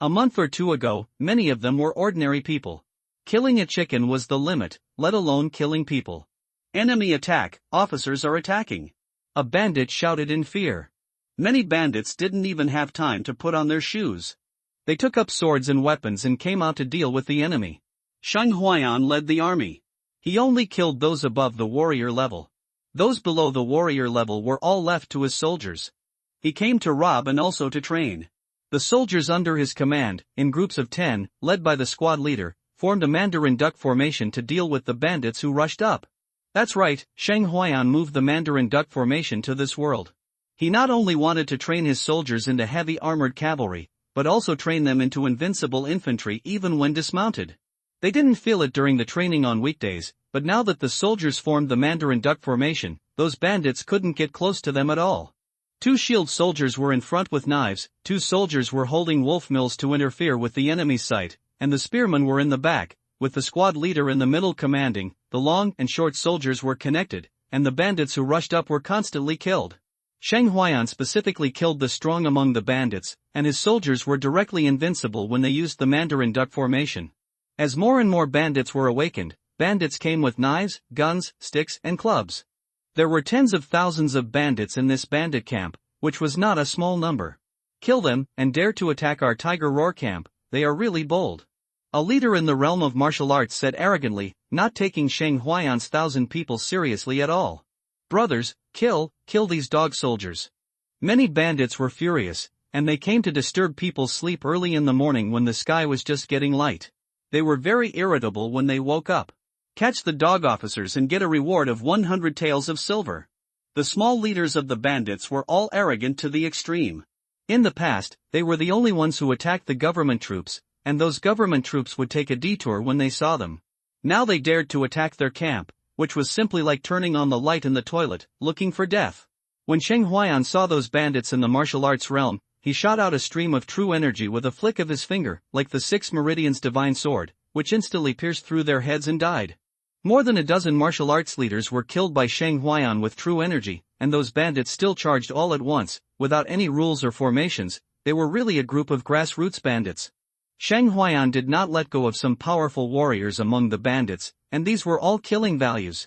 A month or two ago, many of them were ordinary people. Killing a chicken was the limit, let alone killing people. Enemy attack, officers are attacking. A bandit shouted in fear. Many bandits didn't even have time to put on their shoes. They took up swords and weapons and came out to deal with the enemy. Sheng Huayan led the army. He only killed those above the warrior level. Those below the warrior level were all left to his soldiers. He came to rob and also to train. The soldiers under his command, in groups of 10, led by the squad leader, formed a Mandarin duck formation to deal with the bandits who rushed up. That's right, Sheng Huayan moved the Mandarin duck formation to this world. He not only wanted to train his soldiers into heavy armored cavalry, but also train them into invincible infantry even when dismounted. They didn't feel it during the training on weekdays, but now that the soldiers formed the Mandarin duck formation, those bandits couldn't get close to them at all. 2 shield soldiers were in front with knives, 2 soldiers were holding wolf mills to interfere with the enemy's sight, and the spearmen were in the back, with the squad leader in the middle commanding. The long and short soldiers were connected, and the bandits who rushed up were constantly killed. Sheng Huayan specifically killed the strong among the bandits, and his soldiers were directly invincible when they used the Mandarin duck formation. As more and more bandits were awakened, bandits came with knives, guns, sticks, and clubs. There were tens of thousands of bandits in this bandit camp, which was not a small number. Kill them, and dare to attack our Tiger Roar camp, they are really bold. A leader in the realm of martial arts said arrogantly, not taking Sheng Huayan's 1,000 people seriously at all. Brothers, kill these dog soldiers. Many bandits were furious, and they came to disturb people's sleep early in the morning when the sky was just getting light. They were very irritable when they woke up. Catch the dog officers and get a reward of 100 taels of silver. The small leaders of the bandits were all arrogant to the extreme. In the past, they were the only ones who attacked the government troops, and those government troops would take a detour when they saw them. Now they dared to attack their camp, which was simply like turning on the light in the toilet, looking for death. When Sheng Huayan saw those bandits in the martial arts realm, he shot out a stream of true energy with a flick of his finger, like the 6 meridians divine sword, which instantly pierced through their heads and died. More than a dozen martial arts leaders were killed by Sheng Huayan with true energy, and those bandits still charged all at once, without any rules or formations. They were really a group of grassroots bandits. Sheng Huayan did not let go of some powerful warriors among the bandits, and these were all killing values.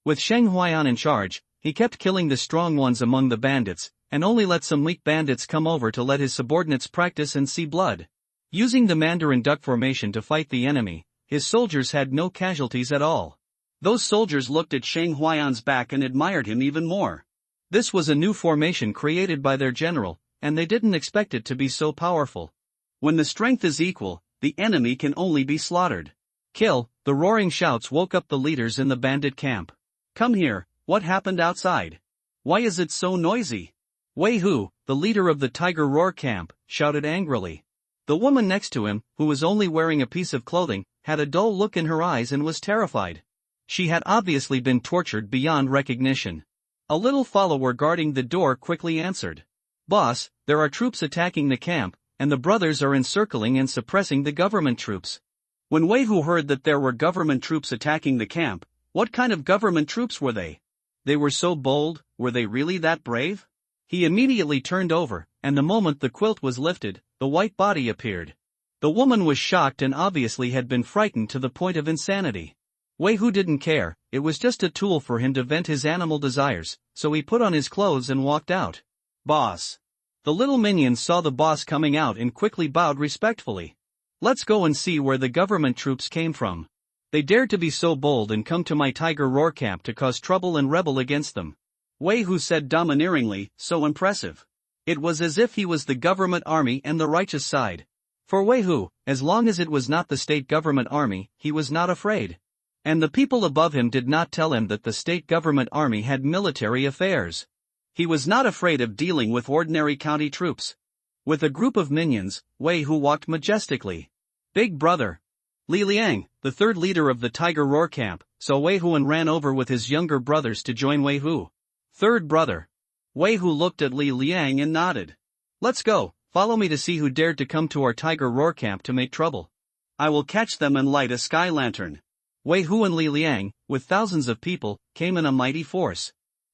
With Sheng Huayan in charge, he kept killing the strong ones among the bandits, and only let some weak bandits come over to let his subordinates practice and see blood. Using the Mandarin duck formation to fight the enemy, his soldiers had no casualties at all. Those soldiers looked at Sheng Huayan's back and admired him even more. This was a new formation created by their general, and they didn't expect it to be so powerful. When the strength is equal, the enemy can only be slaughtered. Kill! The roaring shouts woke up the leaders in the bandit camp. Come here, what happened outside? Why is it so noisy? Wei Hu, the leader of the Tiger Roar camp, shouted angrily. The woman next to him, who was only wearing a piece of clothing, had a dull look in her eyes and was terrified. She had obviously been tortured beyond recognition. A little follower guarding the door quickly answered. Boss, there are troops attacking the camp, and the brothers are encircling and suppressing the government troops. When Wei Hu heard that there were government troops attacking the camp, what kind of government troops were they? They were so bold, were they really that brave? He immediately turned over, and the moment the quilt was lifted, the white body appeared. The woman was shocked and obviously had been frightened to the point of insanity. Wei Hu didn't care, it was just a tool for him to vent his animal desires, so he put on his clothes and walked out. Boss. The little minions saw the boss coming out and quickly bowed respectfully. Let's go and see where the government troops came from. They dared to be so bold and come to my Tiger Roar camp to cause trouble and rebel against them. Wei Hu said domineeringly, so impressive. It was as if he was the government army and the righteous side. For Wei Hu, as long as it was not the state government army, he was not afraid. And the people above him did not tell him that the state government army had military affairs. He was not afraid of dealing with ordinary county troops. With a group of minions, Wei Hu walked majestically. Big brother. Li Liang, the third leader of the Tiger Roar camp, saw Wei Hu and ran over with his younger brothers to join Wei Hu. Third brother. Wei Hu looked at Li Liang and nodded. Let's go, follow me to see who dared to come to our Tiger Roar camp to make trouble. I will catch them and light a sky lantern. Wei Hu and Li Liang, with thousands of people, came in a mighty force.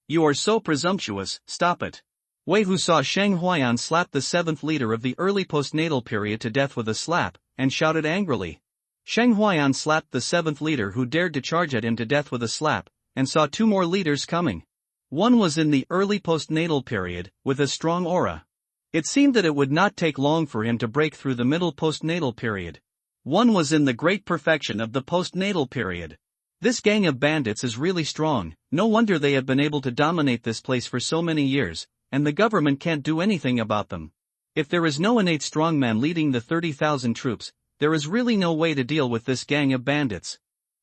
You are so presumptuous, stop it. Wei Hu saw Sheng Huayan slap the seventh leader of the early postnatal period to death with a slap, and shouted angrily. Sheng Huayan slapped the seventh leader who dared to charge at him to death with a slap, and saw two more leaders coming. One was in the early postnatal period, with a strong aura. It seemed that it would not take long for him to break through the middle postnatal period. One was in the great perfection of the postnatal period. This gang of bandits is really strong, no wonder they have been able to dominate this place for so many years, and the government can't do anything about them. If there is no innate strongman leading the 30,000 troops, there is really no way to deal with this gang of bandits.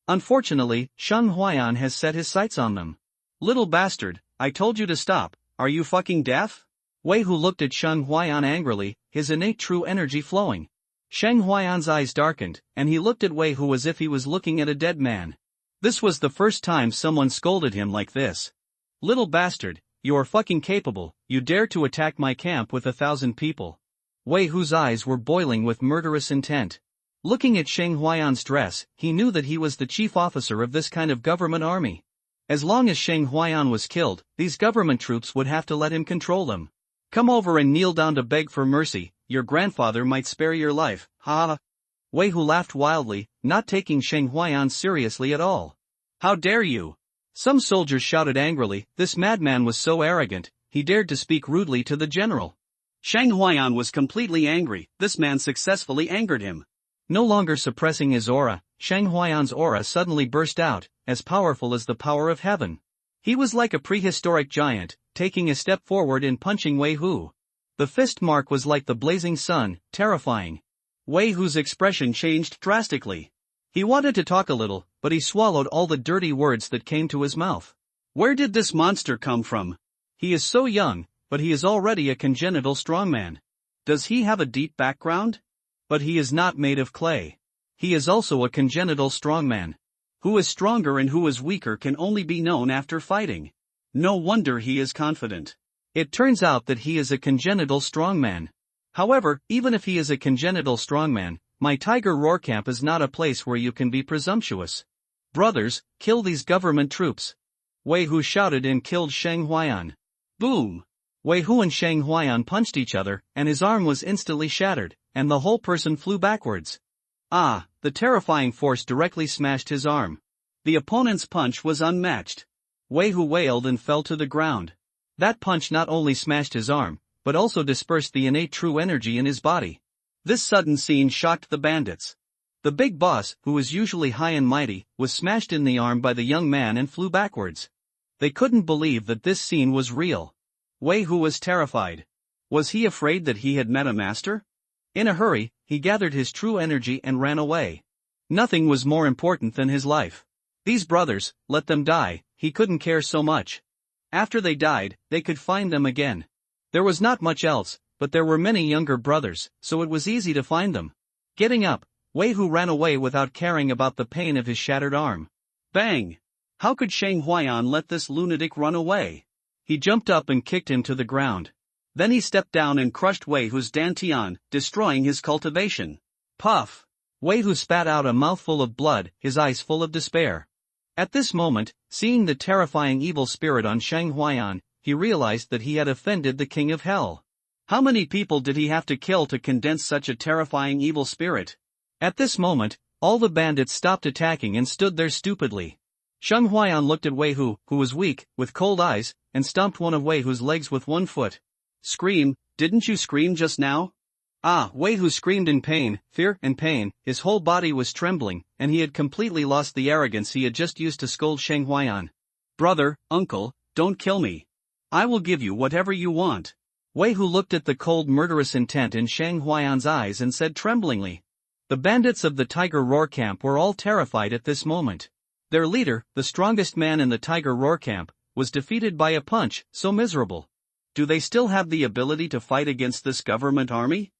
Unfortunately, Sheng Huayan has set his sights on them. Little bastard, I told you to stop, are you fucking deaf? Wei Hu looked at Sheng Huayan angrily, his innate true energy flowing. Sheng Huayan's eyes darkened, and he looked at Wei Hu as if he was looking at a dead man. This was the first time someone scolded him like this. Little bastard, you are fucking capable, you dare to attack my camp with 1,000 people. Wei Hu's eyes were boiling with murderous intent. Looking at Sheng Huayan's dress, he knew that he was the chief officer of this kind of government army. As long as Sheng Huayan was killed, these government troops would have to let him control them. Come over and kneel down to beg for mercy, your grandfather might spare your life, ha ha. Wei Hu laughed wildly, not taking Sheng Huayan seriously at all. How dare you? Some soldiers shouted angrily, this madman was so arrogant, he dared to speak rudely to the general. Sheng Huayan was completely angry, this man successfully angered him. No longer suppressing his aura, Sheng Huayan's aura suddenly burst out, as powerful as the power of heaven. He was like a prehistoric giant, taking a step forward and punching Wei Hu. The fist mark was like the blazing sun, terrifying. Wei Hu's expression changed drastically. He wanted to talk a little, but he swallowed all the dirty words that came to his mouth. Where did this monster come from? He is so young, but he is already a congenital strongman. Does he have a deep background? But he is not made of clay. He is also a congenital strongman. Who is stronger and who is weaker can only be known after fighting. No wonder he is confident. It turns out that he is a congenital strongman. However, even if he is a congenital strongman, my Tiger Roar camp is not a place where you can be presumptuous. Brothers, kill these government troops. Wei Hu shouted and killed Sheng Huayan. Boom! Wei Hu and Sheng Huayan punched each other, and his arm was instantly shattered, and the whole person flew backwards. Ah, the terrifying force directly smashed his arm. The opponent's punch was unmatched. Wei Hu wailed and fell to the ground. That punch not only smashed his arm, but also dispersed the innate true energy in his body. This sudden scene shocked the bandits. The big boss, who was usually high and mighty, was smashed in the arm by the young man and flew backwards. They couldn't believe that this scene was real. Wei Hu was terrified. Was he afraid that he had met a master? In a hurry, he gathered his true energy and ran away. Nothing was more important than his life. These brothers, let them die, he couldn't care so much. After they died, they could find them again. There was not much else, but there were many younger brothers, so it was easy to find them. Getting up, Wei Hu ran away without caring about the pain of his shattered arm. Bang! How could Shang Huayan let this lunatic run away? He jumped up and kicked him to the ground. Then he stepped down and crushed Wei Hu's dantian, destroying his cultivation. Puff! Wei Hu spat out a mouthful of blood, his eyes full of despair. At this moment, seeing the terrifying evil spirit on Shang Huayan, he realized that he had offended the king of hell. How many people did he have to kill to condense such a terrifying evil spirit? At this moment, all the bandits stopped attacking and stood there stupidly. Shang Huayan looked at Wei Hu, who was weak, with cold eyes, and stomped one of Wei Hu's legs with one foot. Scream, didn't you scream just now? Ah, Wei Hu screamed in pain, fear and pain, his whole body was trembling, and he had completely lost the arrogance he had just used to scold Shang Huayan. Brother, uncle, don't kill me. I will give you whatever you want. Wei Hu looked at the cold murderous intent in Shang Huayan's eyes and said tremblingly. The bandits of the Tiger Roar camp were all terrified at this moment. Their leader, the strongest man in the Tiger Roar camp, was defeated by a punch, so miserable. Do they still have the ability to fight against this government army?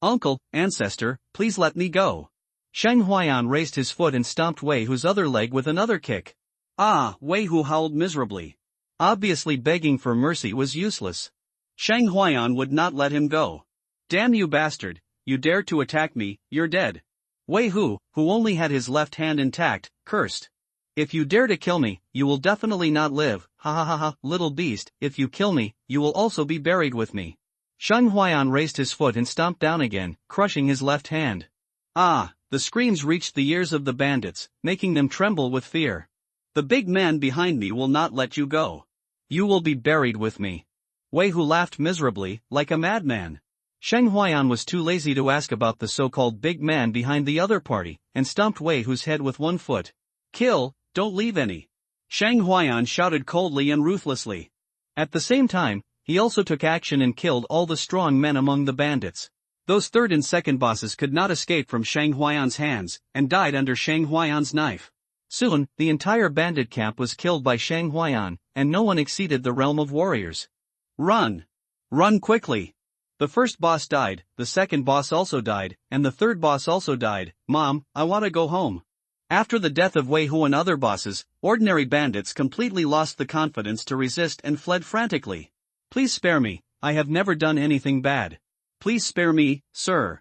Uncle, ancestor, please let me go. Shang Huayan raised his foot and stomped Wei Hu's other leg with another kick. Ah, Wei Hu howled miserably. Obviously begging for mercy was useless. Shang Huayan would not let him go. Damn you bastard, you dare to attack me, you're dead. Wei Hu, who only had his left hand intact, cursed. If you dare to kill me, you will definitely not live, ha ha ha ha, little beast, if you kill me, you will also be buried with me. Shang Huayan raised his foot and stomped down again, crushing his left hand. Ah, the screams reached the ears of the bandits, making them tremble with fear. The big man behind me will not let you go. You will be buried with me. Wei Hu laughed miserably, like a madman. Shang Huayan was too lazy to ask about the so-called big man behind the other party, and stomped Wei Hu's head with one foot. Kill, don't leave any. Shang Huayan shouted coldly and ruthlessly. At the same time, he also took action and killed all the strong men among the bandits. Those third and second bosses could not escape from Shang Huayan's hands, and died under Shang Huayan's knife. Soon, the entire bandit camp was killed by Shang Huayan, and no one exceeded the realm of warriors. Run! Run quickly! The first boss died, the second boss also died, and the third boss also died. Mom, I want to go home. After the death of Wei Hu and other bosses, ordinary bandits completely lost the confidence to resist and fled frantically. Please spare me, I have never done anything bad. Please spare me, sir.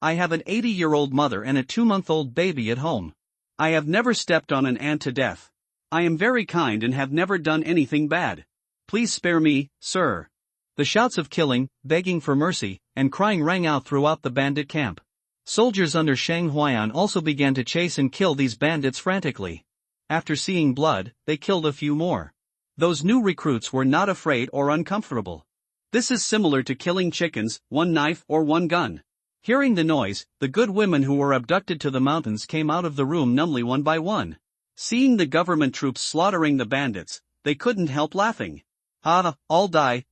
I have an 80-year-old mother and a 2-month-old baby at home. I have never stepped on an ant to death. I am very kind and have never done anything bad. Please spare me, sir. The shouts of killing, begging for mercy, and crying rang out throughout the bandit camp. Soldiers under Shang Huayan also began to chase and kill these bandits frantically. After seeing blood, they killed a few more. Those new recruits were not afraid or uncomfortable. This is similar to killing chickens, one knife or one gun. Hearing the noise, the good women who were abducted to the mountains came out of the room numbly one by one. Seeing the government troops slaughtering the bandits, they couldn't help laughing. Ha, all die,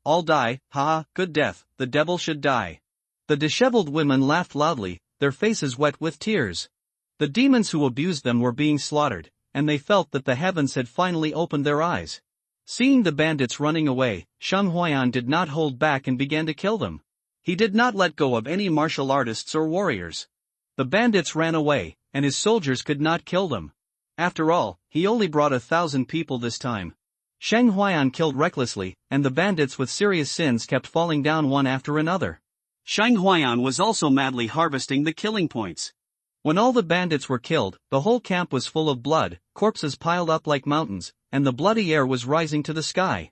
ha, good death, the devil should die. The disheveled women laughed loudly, their faces wet with tears. The demons who abused them were being slaughtered, and they felt that the heavens had finally opened their eyes. Seeing the bandits running away, Shang Huayan did not hold back and began to kill them. He did not let go of any martial artists or warriors. The bandits ran away, and his soldiers could not kill them. After all, he only brought 1,000 people this time. Shang Huayan killed recklessly, and the bandits with serious sins kept falling down one after another. Shang Huayan was also madly harvesting the killing points. When all the bandits were killed, the whole camp was full of blood, corpses piled up like mountains, and the bloody air was rising to the sky.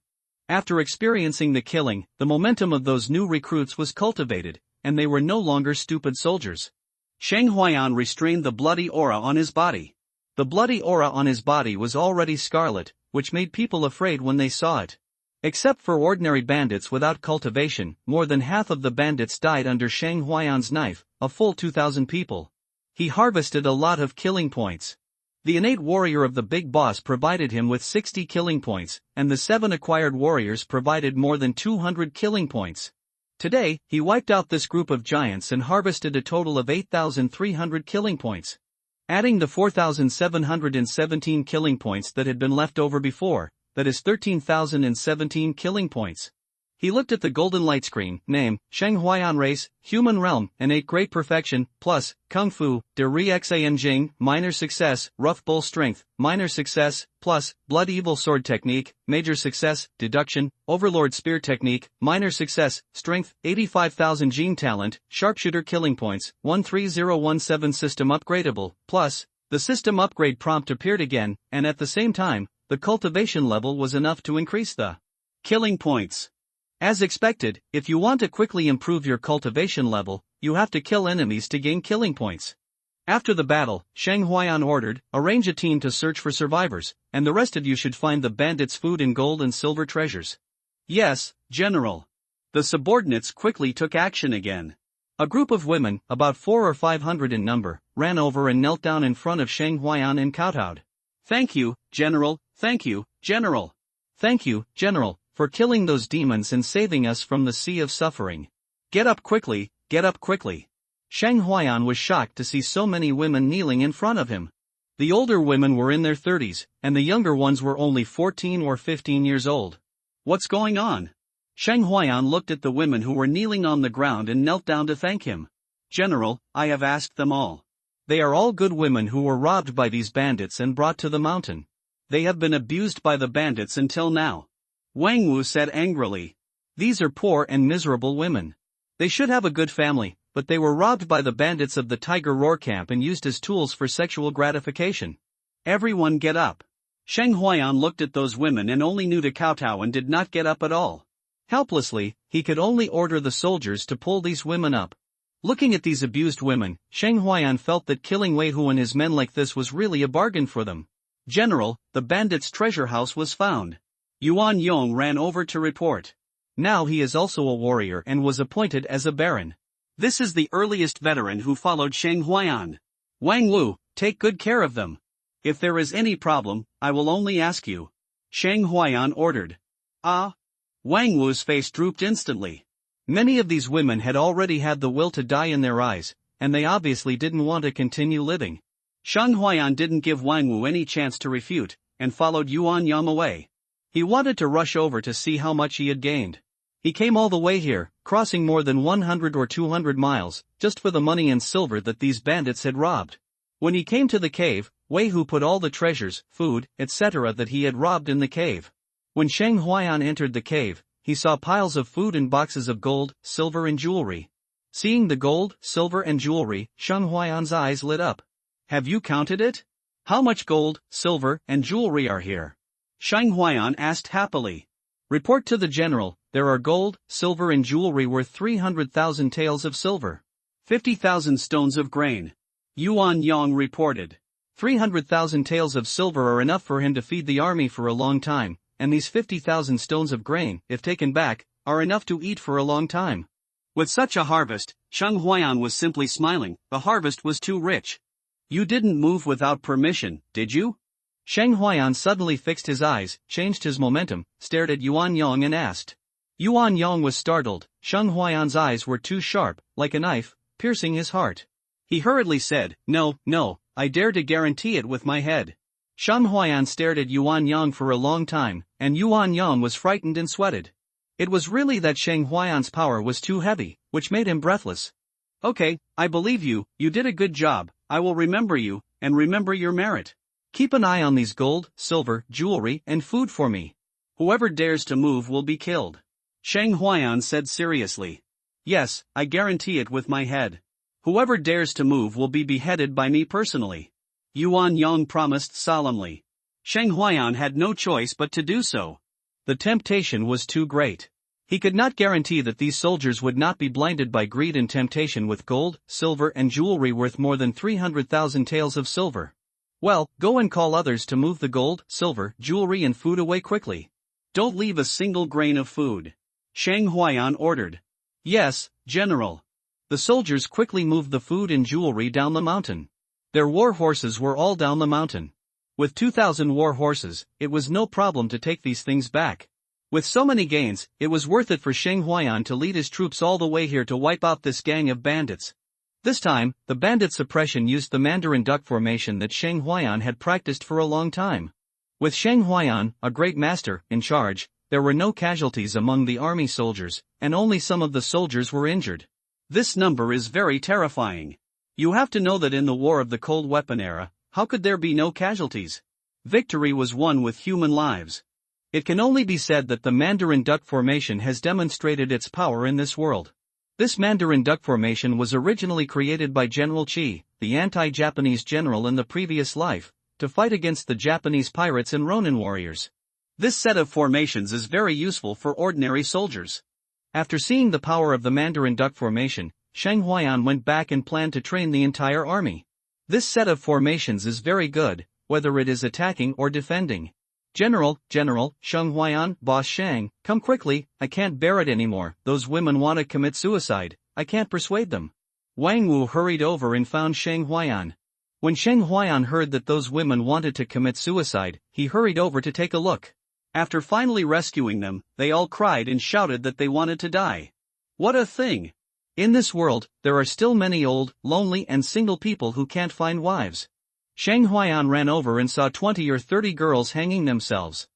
After experiencing the killing, the momentum of those new recruits was cultivated, and they were no longer stupid soldiers. Shang Huayan restrained the bloody aura on his body. The bloody aura on his body was already scarlet, which made people afraid when they saw it. Except for ordinary bandits without cultivation, more than half of the bandits died under Shang Huayan's knife, a full 2,000 people. He harvested a lot of killing points. The innate warrior of the big boss provided him with 60 killing points, and the 7 acquired warriors provided more than 200 killing points. Today, he wiped out this group of giants and harvested a total of 8,300 killing points. Adding the 4,717 killing points that had been left over before, that is 13,017 killing points. He looked at the golden light screen, name, Shang Huayan race, human realm, innate great perfection, plus, Kung Fu, De Ri Xan Jing, minor success, rough bull strength, minor success, plus, blood evil sword technique, major success, deduction, overlord spear technique, minor success, strength, 85,000 gene talent, sharpshooter killing points, 13017 system upgradable, plus, the system upgrade prompt appeared again, and at the same time, the cultivation level was enough to increase the killing points. As expected, if you want to quickly improve your cultivation level, you have to kill enemies to gain killing points. After the battle, Shang Huayan ordered, arrange a team to search for survivors, and the rest of you should find the bandits' food and gold and silver treasures. Yes, General. The subordinates quickly took action again. A group of women, about 400 or 500 in number, ran over and knelt down in front of Shang Huayan and kowtowed. Thank you, General, thank you, General. Thank you, General, for killing those demons and saving us from the sea of suffering. Get up quickly, get up quickly. Shang Huayan was shocked to see so many women kneeling in front of him. The older women were in their 30s, and the younger ones were only 14 or 15 years old. What's going on? Shang Huayan looked at the women who were kneeling on the ground and knelt down to thank him. General, I have asked them all. They are all good women who were robbed by these bandits and brought to the mountain. They have been abused by the bandits until now. Wang Wu said angrily. These are poor and miserable women. They should have a good family, but they were robbed by the bandits of the Tiger Roar camp and used as tools for sexual gratification. Everyone get up. Shang Huayan looked at those women and only knew to kowtow and did not get up at all. Helplessly, he could only order the soldiers to pull these women up. Looking at these abused women, Shang Huayan felt that killing Wei Hu and his men like this was really a bargain for them. General, the bandits' treasure house was found. Yuan Yong ran over to report. Now he is also a warrior and was appointed as a baron. This is the earliest veteran who followed Shang Huayan. Wang Wu, take good care of them. If there is any problem, I will only ask you. Shang Huayan ordered. Ah? Wang Wu's face drooped instantly. Many of these women had already had the will to die in their eyes, and they obviously didn't want to continue living. Shang Huayan didn't give Wang Wu any chance to refute, and followed Yuan Yang away. He wanted to rush over to see how much he had gained. He came all the way here, crossing more than 100 or 200 miles, just for the money and silver that these bandits had robbed. When he came to the cave, Wei Hu put all the treasures, food, etc. that he had robbed in the cave. When Shang Huayan entered the cave, he saw piles of food and boxes of gold, silver and jewelry. Seeing the gold, silver and jewelry, Shang Huayan's eyes lit up. Have you counted it? How much gold, silver, and jewelry are here? Shang Huayan asked happily. Report to the general, there are gold, silver and jewelry worth 300,000 taels of silver. 50,000 stones of grain. Yuan Yang reported. 300,000 taels of silver are enough for him to feed the army for a long time, and these 50,000 stones of grain, if taken back, are enough to eat for a long time. With such a harvest, Shang Huayan was simply smiling. The harvest was too rich. You didn't move without permission, did you? Shang Huayan suddenly fixed his eyes, changed his momentum, stared at Yuan Yang and asked. Yuan Yang was startled. Shang Huayan's eyes were too sharp, like a knife, piercing his heart. He hurriedly said, No, I dare to guarantee it with my head. Shang Huayan stared at Yuan Yang for a long time, and Yuan Yang was frightened and sweated. It was really that Shang Huayan's power was too heavy, which made him breathless. Okay, I believe you, you did a good job, I will remember you, and remember your merit. Keep an eye on these gold, silver, jewelry, and food for me. Whoever dares to move will be killed. Shang Huayan said seriously. Yes, I guarantee it with my head. Whoever dares to move will be beheaded by me personally. Yuan Yang promised solemnly. Shang Huayan had no choice but to do so. The temptation was too great. He could not guarantee that these soldiers would not be blinded by greed and temptation with gold, silver and jewelry worth more than 300,000 taels of silver. Well, go and call others to move the gold, silver, jewelry and food away quickly. Don't leave a single grain of food. Shang Huayan ordered. Yes, General. The soldiers quickly moved the food and jewelry down the mountain. Their war horses were all down the mountain. With 2,000 war horses, it was no problem to take these things back. With so many gains, it was worth it for Shang Huayan to lead his troops all the way here to wipe out this gang of bandits. This time, the bandit suppression used the Mandarin duck formation that Shang Huayan had practiced for a long time. With Shang Huayan, a great master, in charge, there were no casualties among the army soldiers, and only some of the soldiers were injured. This number is very terrifying. You have to know that in the War of the Cold Weapon era, how could there be no casualties? Victory was won with human lives. It can only be said that the Mandarin duck formation has demonstrated its power in this world. This Mandarin duck formation was originally created by General Qi, the anti-Japanese general in the previous life, to fight against the Japanese pirates and Ronin warriors. This set of formations is very useful for ordinary soldiers. After seeing the power of the Mandarin duck formation, Shang Huayan went back and planned to train the entire army. This set of formations is very good, whether it is attacking or defending. General, Shang Huayan, Boss Shang, come quickly, I can't bear it anymore, those women want to commit suicide, I can't persuade them. Wang Wu hurried over and found Shang Huayan. When Shang Huayan heard that those women wanted to commit suicide, he hurried over to take a look. After finally rescuing them, they all cried and shouted that they wanted to die. What a thing! In this world, there are still many old, lonely and single people who can't find wives. Shang Huayan ran over and saw 20 or 30 girls hanging themselves.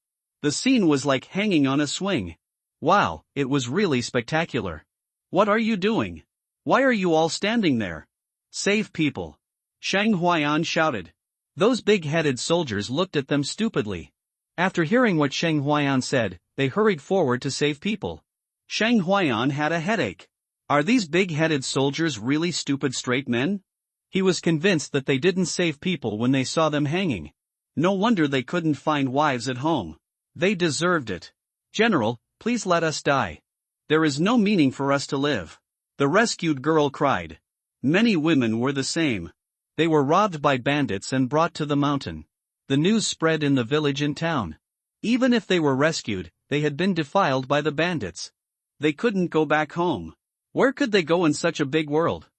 The scene was like hanging on a swing. Wow, it was really spectacular. What are you doing? Why are you all standing there? Save people! Shang Huayan shouted. Those big-headed soldiers looked at them stupidly. After hearing what Shang Huayan said, they hurried forward to save people. Shang Huayan had a headache. Are these big-headed soldiers really stupid straight men? He was convinced that they didn't save people when they saw them hanging. No wonder they couldn't find wives at home. They deserved it. General, please let us die. There is no meaning for us to live. The rescued girl cried. Many women were the same. They were robbed by bandits and brought to the mountain. The news spread in the village and town. Even if they were rescued, they had been defiled by the bandits. They couldn't go back home. Where could they go in such a big world?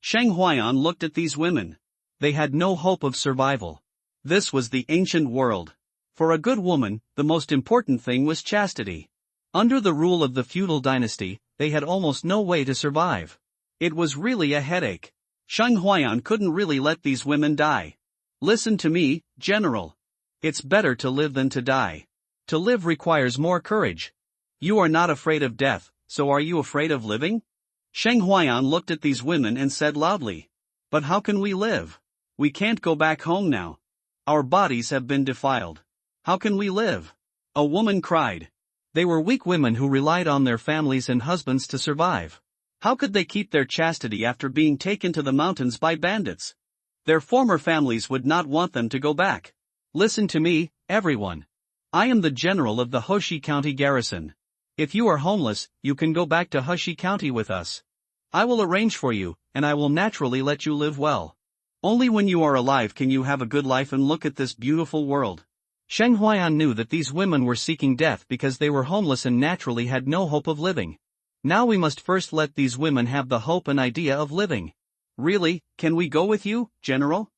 Shang Huayan looked at these women. They had no hope of survival. This was the ancient world. For a good woman, the most important thing was chastity. Under the rule of the feudal dynasty, they had almost no way to survive. It was really a headache. Shang Huayan couldn't really let these women die. Listen to me, General. It's better to live than to die. To live requires more courage. You are not afraid of death, so are you afraid of living? Shang Huayan looked at these women and said loudly. But how can we live? We can't go back home now. Our bodies have been defiled. How can we live? A woman cried. They were weak women who relied on their families and husbands to survive. How could they keep their chastity after being taken to the mountains by bandits? Their former families would not want them to go back. Listen to me, everyone. I am the general of the Hoshi County garrison. If you are homeless, you can go back to Hoshi County with us. I will arrange for you, and I will naturally let you live well. Only when you are alive can you have a good life and look at this beautiful world. Shang Huayan knew that these women were seeking death because they were homeless and naturally had no hope of living. Now we must first let these women have the hope and idea of living. Really, can we go with you, General?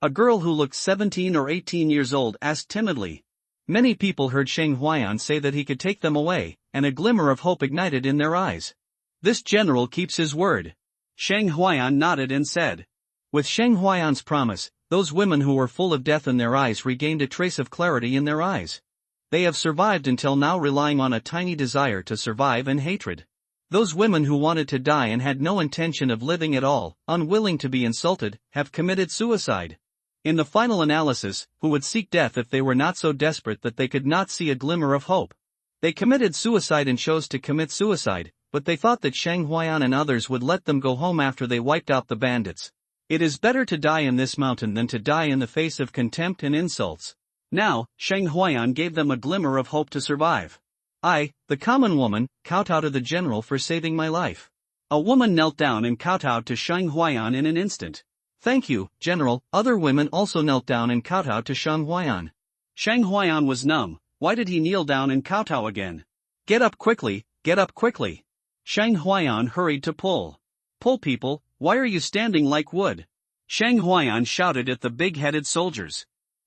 A girl who looked 17 or 18 years old asked timidly. Many people heard Shang Huayan say that he could take them away, and a glimmer of hope ignited in their eyes. This general keeps his word. Shang Huayan nodded and said. With Shang Huayan's promise, those women who were full of death in their eyes regained a trace of clarity in their eyes. They have survived until now, relying on a tiny desire to survive and hatred. Those women who wanted to die and had no intention of living at all, unwilling to be insulted, have committed suicide. In the final analysis, who would seek death if they were not so desperate that they could not see a glimmer of hope? They committed suicide and chose to commit suicide, but they thought that Shang Huayan and others would let them go home after they wiped out the bandits. It is better to die in this mountain than to die in the face of contempt and insults. Now, Shang Huayan gave them a glimmer of hope to survive. I, the common woman, kowtow to the general for saving my life. A woman knelt down and kowtowed to Shang Huayan in an instant. Thank you, General. Other women also knelt down and kowtowed to Shang Huayan. Shang Huayan was numb. Why did he kneel down and kowtow again? Get up quickly, get up quickly. Shang Huayan hurried to pull. Pull, people, why are you standing like wood? Shang Huayan shouted at the big-headed soldiers.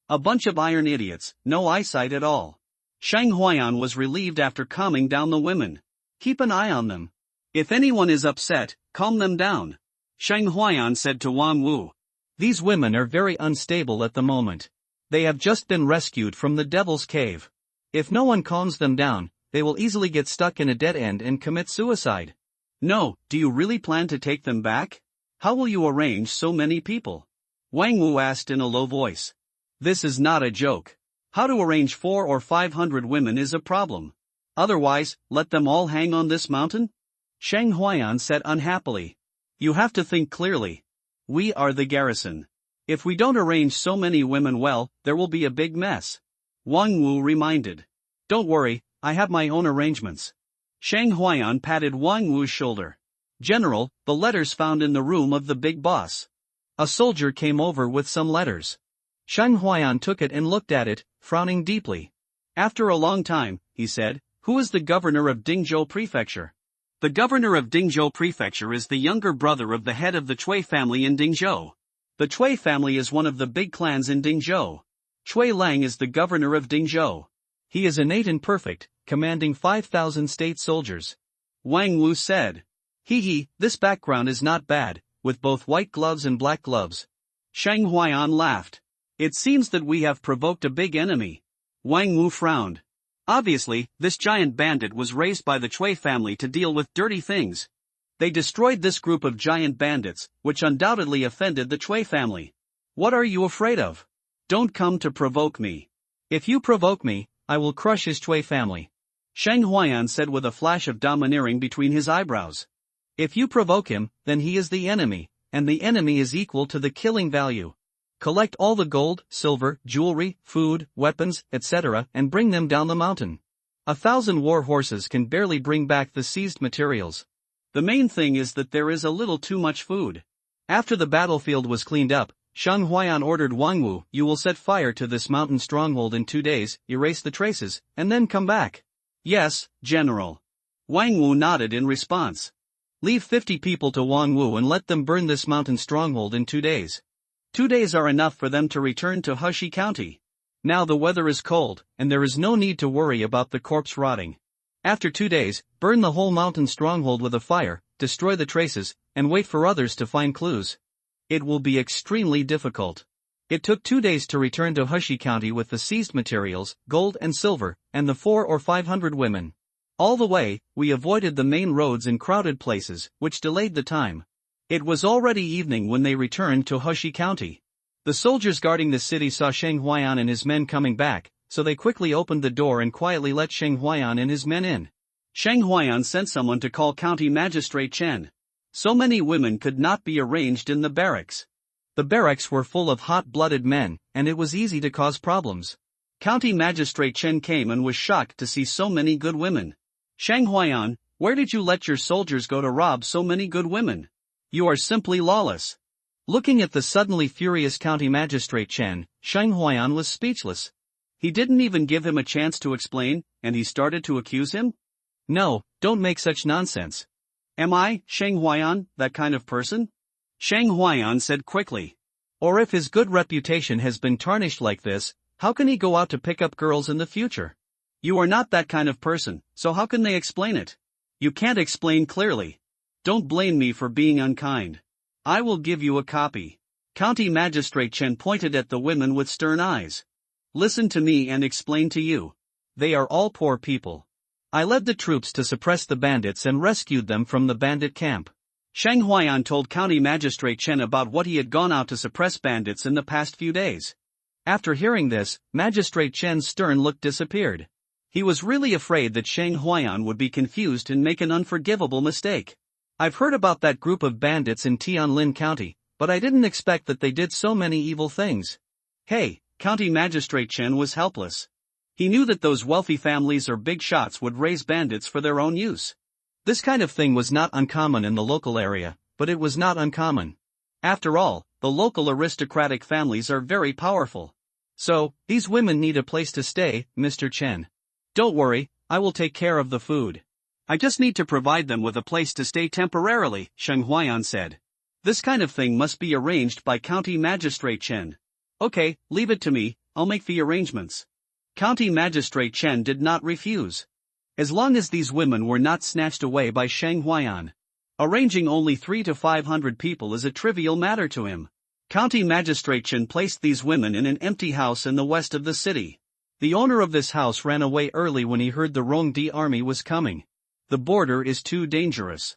A bunch of iron idiots, no eyesight at all. Shang Huayan was relieved after calming down the women. Keep an eye on them. If anyone is upset, calm them down. Shang Huayan said to Wang Wu. These women are very unstable at the moment. They have just been rescued from the Devil's Cave. If no one calms them down, they will easily get stuck in a dead end and commit suicide. No, do you really plan to take them back? How will you arrange so many people? Wang Wu asked in a low voice. This is not a joke. How to arrange 400 or 500 women is a problem. Otherwise, let them all hang on this mountain? Shang Huayan said unhappily. You have to think clearly. We are the garrison. If we don't arrange so many women well, there will be a big mess. Wang Wu reminded. Don't worry, I have my own arrangements. Shang Huayan patted Wang Wu's shoulder. General, the letters found in the room of the big boss. A soldier came over with some letters. Shang Huayan took it and looked at it, frowning deeply. After a long time, he said, who is the governor of Dingzhou Prefecture? The governor of Dingzhou Prefecture is the younger brother of the head of the Cui family in Dingzhou. The Cui family is one of the big clans in Dingzhou. Cui Lang is the governor of Dingzhou. He is innate and perfect, commanding 5,000 state soldiers. Wang Wu said. This background is not bad, with both white gloves and black gloves. Shang Huayan laughed. It seems that we have provoked a big enemy. Wang Wu frowned. Obviously, this giant bandit was raised by the Cui family to deal with dirty things. They destroyed this group of giant bandits, which undoubtedly offended the Cui family. What are you afraid of? Don't come to provoke me. If you provoke me, I will crush his Cui family. Shang Huayan said with a flash of domineering between his eyebrows. If you provoke him, then he is the enemy, and the enemy is equal to the killing value. Collect all the gold, silver, jewelry, food, weapons, etc., and bring them down the mountain. 1,000 war horses can barely bring back the seized materials. The main thing is that there is a little too much food. After the battlefield was cleaned up, Shang Huayan ordered Wang Wu, you will set fire to this mountain stronghold in 2 days, erase the traces, and then come back. Yes, General. Wang Wu nodded in response. Leave 50 people to Wang Wu and let them burn this mountain stronghold in 2 days. 2 days are enough for them to return to Heshi County. Now the weather is cold, and there is no need to worry about the corpse rotting. After 2 days, burn the whole mountain stronghold with a fire, destroy the traces, and wait for others to find clues. It will be extremely difficult. It took 2 days to return to Heshi County with the seized materials, gold and silver, and the 400 or 500 women. All the way, we avoided the main roads and crowded places, which delayed the time. It was already evening when they returned to Heshi County. The soldiers guarding the city saw Shang Huayan and his men coming back, so they quickly opened the door and quietly let Shang Huayan and his men in. Shang Huayan sent someone to call County Magistrate Chen. So many women could not be arranged in the barracks. The barracks were full of hot-blooded men, and it was easy to cause problems. County Magistrate Chen came and was shocked to see so many good women. Shang Huayan, where did you let your soldiers go to rob so many good women? You are simply lawless. Looking at the suddenly furious County Magistrate Chen, Shang Huayan was speechless. He didn't even give him a chance to explain, and he started to accuse him? No, don't make such nonsense. Am I, Shang Huayan, that kind of person? Shang Huayan said quickly. Or if his good reputation has been tarnished like this, how can he go out to pick up girls in the future? You are not that kind of person, so how can they explain it? You can't explain clearly. Don't blame me for being unkind. I will give you a copy. County Magistrate Chen pointed at the women with stern eyes. Listen to me and explain to you. They are all poor people. I led the troops to suppress the bandits and rescued them from the bandit camp. Shang Huayan told County Magistrate Chen about what he had gone out to suppress bandits in the past few days. After hearing this, Magistrate Chen's stern look disappeared. He was really afraid that Shang Huayan would be confused and make an unforgivable mistake. I've heard about that group of bandits in Tianlin County, but I didn't expect that they did so many evil things. Hey, County Magistrate Chen was helpless. He knew that those wealthy families or big shots would raise bandits for their own use. This kind of thing was not uncommon in the local area, but it was not uncommon. After all, the local aristocratic families are very powerful. So, these women need a place to stay, Mr. Chen. Don't worry, I will take care of the food. I just need to provide them with a place to stay temporarily, Sheng Huayan said. This kind of thing must be arranged by County Magistrate Chen. Okay, leave it to me, I'll make the arrangements. County Magistrate Chen did not refuse. As long as these women were not snatched away by Sheng Huayan. Arranging only 300 to 500 people is a trivial matter to him. County Magistrate Chen placed these women in an empty house in the west of the city. The owner of this house ran away early when he heard the Rongdi army was coming. The border is too dangerous.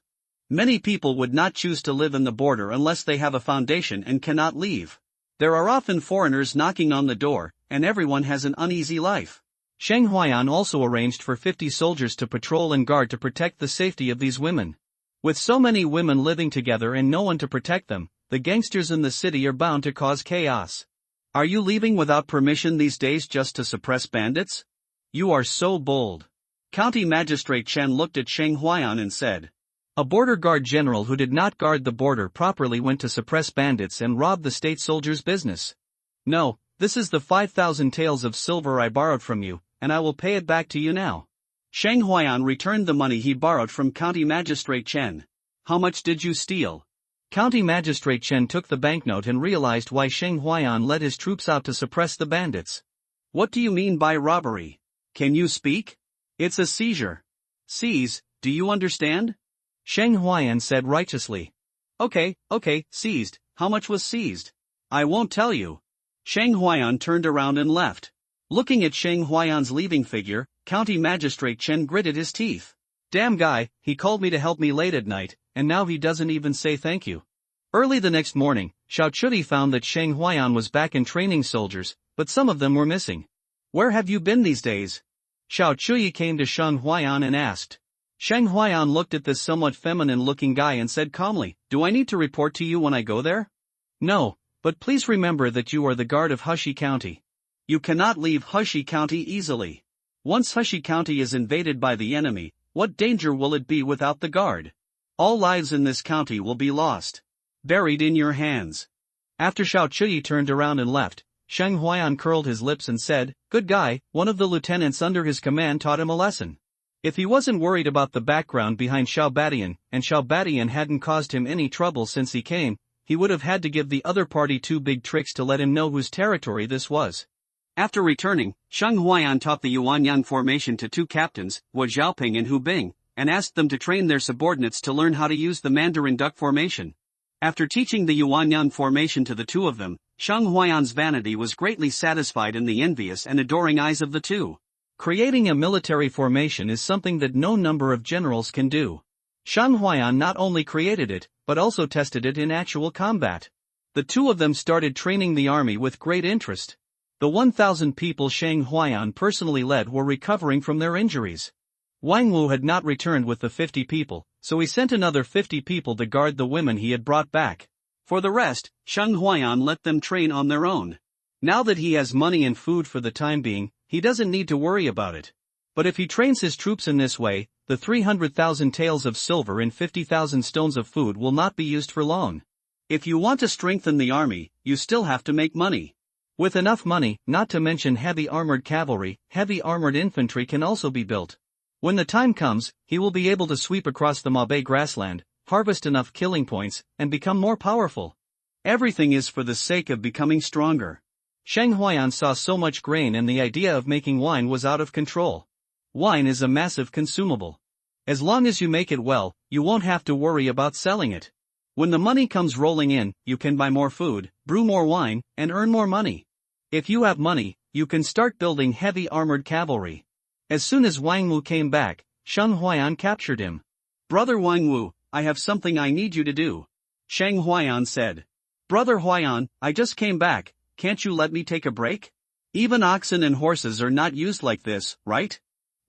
Many people would not choose to live in the border unless they have a foundation and cannot leave. There are often foreigners knocking on the door, and everyone has an uneasy life. Sheng Huayan also arranged for 50 soldiers to patrol and guard to protect the safety of these women. With so many women living together and no one to protect them, the gangsters in the city are bound to cause chaos. Are you leaving without permission these days just to suppress bandits? You are so bold. County Magistrate Chen looked at Sheng Huayan and said. A border guard general who did not guard the border properly went to suppress bandits and rob the state soldiers' business. No, this is the 5,000 taels of silver I borrowed from you, and I will pay it back to you now. Sheng Huayan returned the money he borrowed from County Magistrate Chen. How much did you steal? County Magistrate Chen took the banknote and realized why Sheng Huayan led his troops out to suppress the bandits. What do you mean by robbery? Can you speak? It's a seizure. Seize, do you understand? Sheng Huayan said righteously. Okay, seized. How much was seized? I won't tell you. Sheng Huayan turned around and left. Looking at Sheng Huayan's leaving figure, County Magistrate Chen gritted his teeth. Damn guy, he called me to help me late at night, and now he doesn't even say thank you. Early the next morning, Xiao Chuyi found that Sheng Huayan was back in training soldiers, but some of them were missing. Where have you been these days? Xiao Chuyi came to Sheng Huayan and asked. Sheng Huayan looked at this somewhat feminine-looking guy and said calmly, Do I need to report to you when I go there? No, but please remember that you are the guard of Hushi County. You cannot leave Hushi County easily. Once Hushi County is invaded by the enemy, what danger will it be without the guard? All lives in this county will be lost. Buried in your hands. After Xiao Chuyi turned around and left, Sheng Huayan curled his lips and said, Good guy, one of the lieutenants under his command taught him a lesson. If he wasn't worried about the background behind Xiao Badian, and Xiao Badian hadn't caused him any trouble since he came, he would have had to give the other party 2 big tricks to let him know whose territory this was. After returning, Sheng Huayan taught the Yuanyang formation to 2 captains, Wu Xiaoping and Hu Bing, and asked them to train their subordinates to learn how to use the Mandarin duck formation. After teaching the Yuanyang formation to the 2 of them, Sheng Huayan's vanity was greatly satisfied in the envious and adoring eyes of the 2. Creating a military formation is something that no number of generals can do. Sheng Huayan not only created it, but also tested it in actual combat. The 2 of them started training the army with great interest. The 1,000 people Sheng Huayan personally led were recovering from their injuries. Wang Wu had not returned with the 50 people, so he sent another 50 people to guard the women he had brought back. For the rest, Sheng Huayan let them train on their own. Now that he has money and food for the time being, he doesn't need to worry about it. But if he trains his troops in this way, the 300,000 taels of silver and 50,000 stones of food will not be used for long. If you want to strengthen the army, you still have to make money. With enough money, not to mention heavy armored cavalry, heavy armored infantry can also be built. When the time comes, he will be able to sweep across the Mabe grassland, harvest enough killing points, and become more powerful. Everything is for the sake of becoming stronger. Sheng Huayan saw so much grain and the idea of making wine was out of control. Wine is a massive consumable. As long as you make it well, you won't have to worry about selling it. When the money comes rolling in, you can buy more food, brew more wine, and earn more money. If you have money, you can start building heavy armored cavalry. As soon as Wang Wu came back, Sheng Huayan captured him. Brother Wang Wu, I have something I need you to do. Sheng Huayan said. Brother Huayan, I just came back, can't you let me take a break? Even oxen and horses are not used like this, right?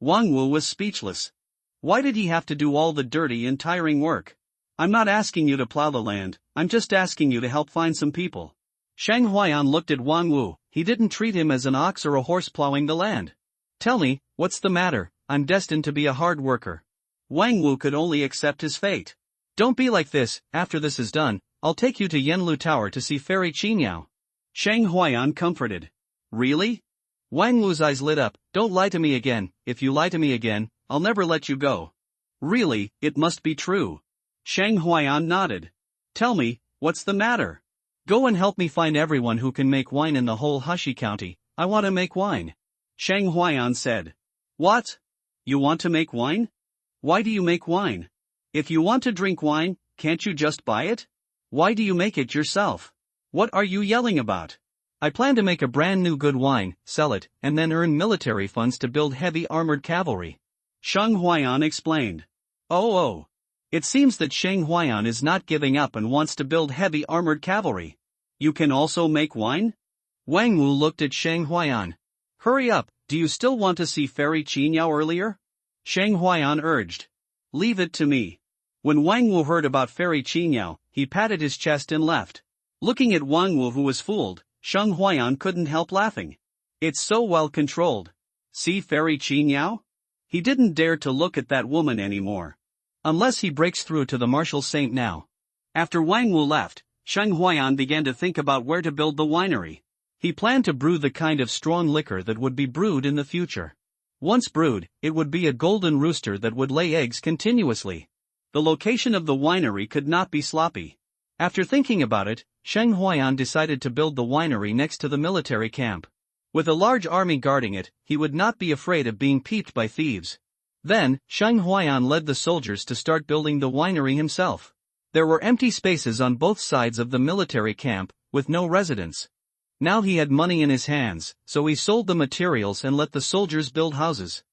Wang Wu was speechless. Why did he have to do all the dirty and tiring work? I'm not asking you to plow the land, I'm just asking you to help find some people. Sheng Huayan looked at Wang Wu, he didn't treat him as an ox or a horse plowing the land. Tell me, what's the matter? I'm destined to be a hard worker. Wang Wu could only accept his fate. Don't be like this, after this is done, I'll take you to Yenlu Tower to see Fairy Qiniao. Shang Huayan comforted. Really? Wang Wu's eyes lit up. Don't lie to me again. If you lie to me again, I'll never let you go. Really, it must be true. Shang Huayan nodded. Tell me, what's the matter? Go and help me find everyone who can make wine in the whole Hushi County. I want to make wine. Shang Huayan said. What? You want to make wine? Why do you make wine? If you want to drink wine, can't you just buy it? Why do you make it yourself? What are you yelling about? I plan to make a brand new good wine, sell it, and then earn military funds to build heavy armored cavalry. Shang Huayan explained. Oh. It seems that Shang Huayan is not giving up and wants to build heavy armored cavalry. You can also make wine? Wang Wu looked at Shang Huayan. Hurry up, do you still want to see Fairy Qiniao earlier? Shang Huayan urged. Leave it to me. When Wang Wu heard about Fairy Qiniao, he patted his chest and left. Looking at Wang Wu, who was fooled, Shang Huayan couldn't help laughing. It's so well controlled. See Fairy Qiniao? He didn't dare to look at that woman anymore. Unless he breaks through to the martial saint now. After Wang Wu left, Shang Huayan began to think about where to build the winery. He planned to brew the kind of strong liquor that would be brewed in the future. Once brewed, it would be a golden rooster that would lay eggs continuously. The location of the winery could not be sloppy. After thinking about it, Shang Huayan decided to build the winery next to the military camp. With a large army guarding it, he would not be afraid of being peeped by thieves. Then, Shang Huayan led the soldiers to start building the winery himself. There were empty spaces on both sides of the military camp, with no residents. Now he had money in his hands, so he sold the materials and let the soldiers build houses.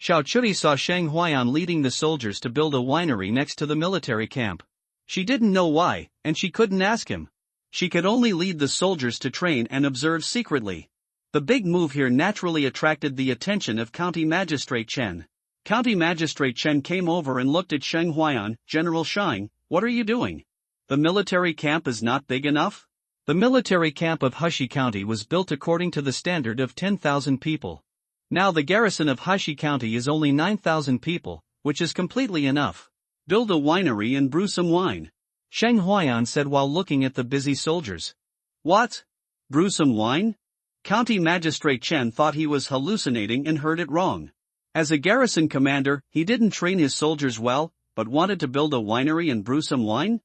Xiao Chudi saw Shang Huayan leading the soldiers to build a winery next to the military camp. She didn't know why, and she couldn't ask him. She could only lead the soldiers to train and observe secretly. The big move here naturally attracted the attention of County Magistrate Chen. County Magistrate Chen came over and looked at Shang Huayan. General Shang, what are you doing? The military camp is not big enough? The military camp of Hushi County was built according to the standard of 10,000 people. Now the garrison of Hushi County is only 9,000 people, which is completely enough. Build a winery and brew some wine. Shang Huayan said while looking at the busy soldiers. What? Brew some wine? County Magistrate Chen thought he was hallucinating and heard it wrong. As a garrison commander, he didn't train his soldiers well, but wanted to build a winery and brew some wine?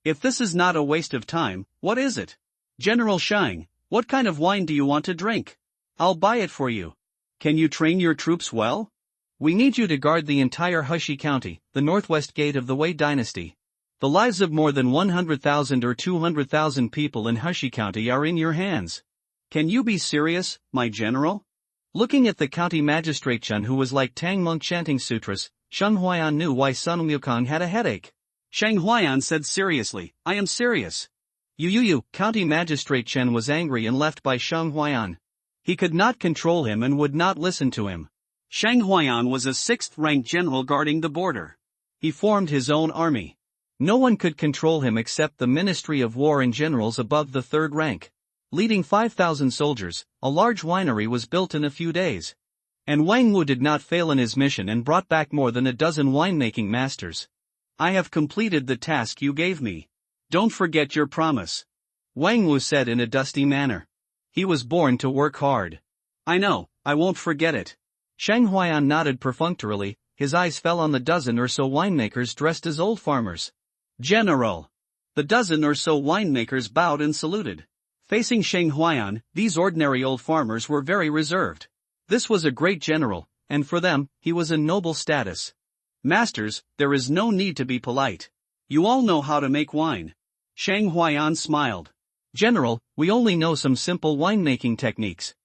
If this is not a waste of time, what is it? General Shang, what kind of wine do you want to drink? I'll buy it for you. Can you train your troops well? We need you to guard the entire Hushi County, the northwest gate of the Wei dynasty. The lives of more than 100,000 or 200,000 people in Hushi County are in your hands. Can you be serious, my general? Looking at the county magistrate Chen, who was like Tang monk chanting sutras, Shang Huayan knew why Sun Wukong had a headache. Shang Huayan said seriously, I am serious. You, County Magistrate Chen was angry and left by Shang Huayan. He could not control him and would not listen to him. Shang Huayan was a 6th-ranked general guarding the border. He formed his own army. No one could control him except the Ministry of War and generals above the 3rd rank. Leading 5,000 soldiers, a large winery was built in a few days. And Wang Wu did not fail in his mission and brought back more than a dozen winemaking masters. I have completed the task you gave me. Don't forget your promise. Wang Wu said in a dusty manner. He was born to work hard. I know, I won't forget it. Shang Huayan nodded perfunctorily. His eyes fell on the dozen or so winemakers dressed as old farmers. General. The dozen or so winemakers bowed and saluted. Facing Shang Huayan, these ordinary old farmers were very reserved. This was a great general, and for them, he was a noble status. Masters, there is no need to be polite. You all know how to make wine. Shang Huayan smiled. General, we only know some simple winemaking techniques.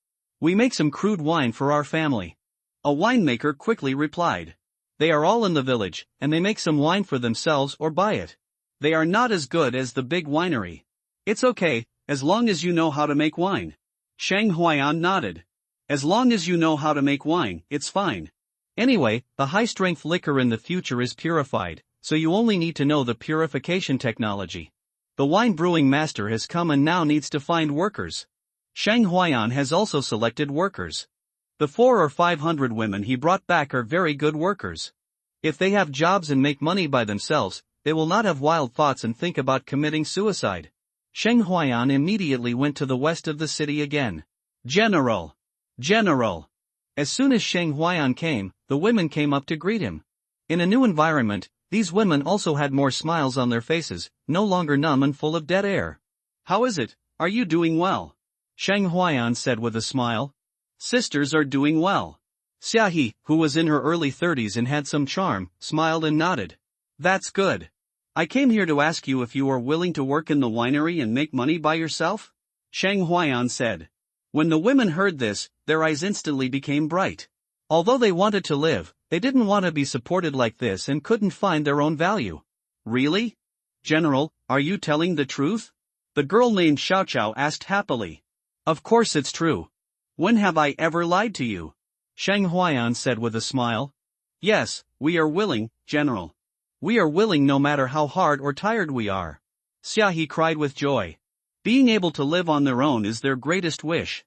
We make some crude wine for our family. A winemaker quickly replied. They are all in the village, and they make some wine for themselves or buy it. They are not as good as the big winery. It's okay, as long as you know how to make wine. Shang Huayan nodded. As long as you know how to make wine, it's fine. Anyway, the high-strength liquor in the future is purified, so you only need to know the purification technology. The wine brewing master has come and now needs to find workers. Shang Huayan has also selected workers. The 400 or 500 women he brought back are very good workers. If they have jobs and make money by themselves, they will not have wild thoughts and think about committing suicide. Sheng Huayan immediately went to the west of the city again. General! General! As soon as Sheng Huayan came, the women came up to greet him. In a new environment, these women also had more smiles on their faces, no longer numb and full of dead air. How is it? Are you doing well? Sheng Huayan said with a smile. Sisters are doing well. Xiahe, who was in her early 30s and had some charm, smiled and nodded. That's good. I came here to ask you if you are willing to work in the winery and make money by yourself? Sheng Huayan said. When the women heard this, their eyes instantly became bright. Although they wanted to live, they didn't want to be supported like this and couldn't find their own value. Really? General, are you telling the truth? The girl named Xiaoqiao asked happily. Of course it's true. When have I ever lied to you? Sheng Huayan said with a smile. Yes, we are willing, General. We are willing no matter how hard or tired we are. Xiahe cried with joy. Being able to live on their own is their greatest wish.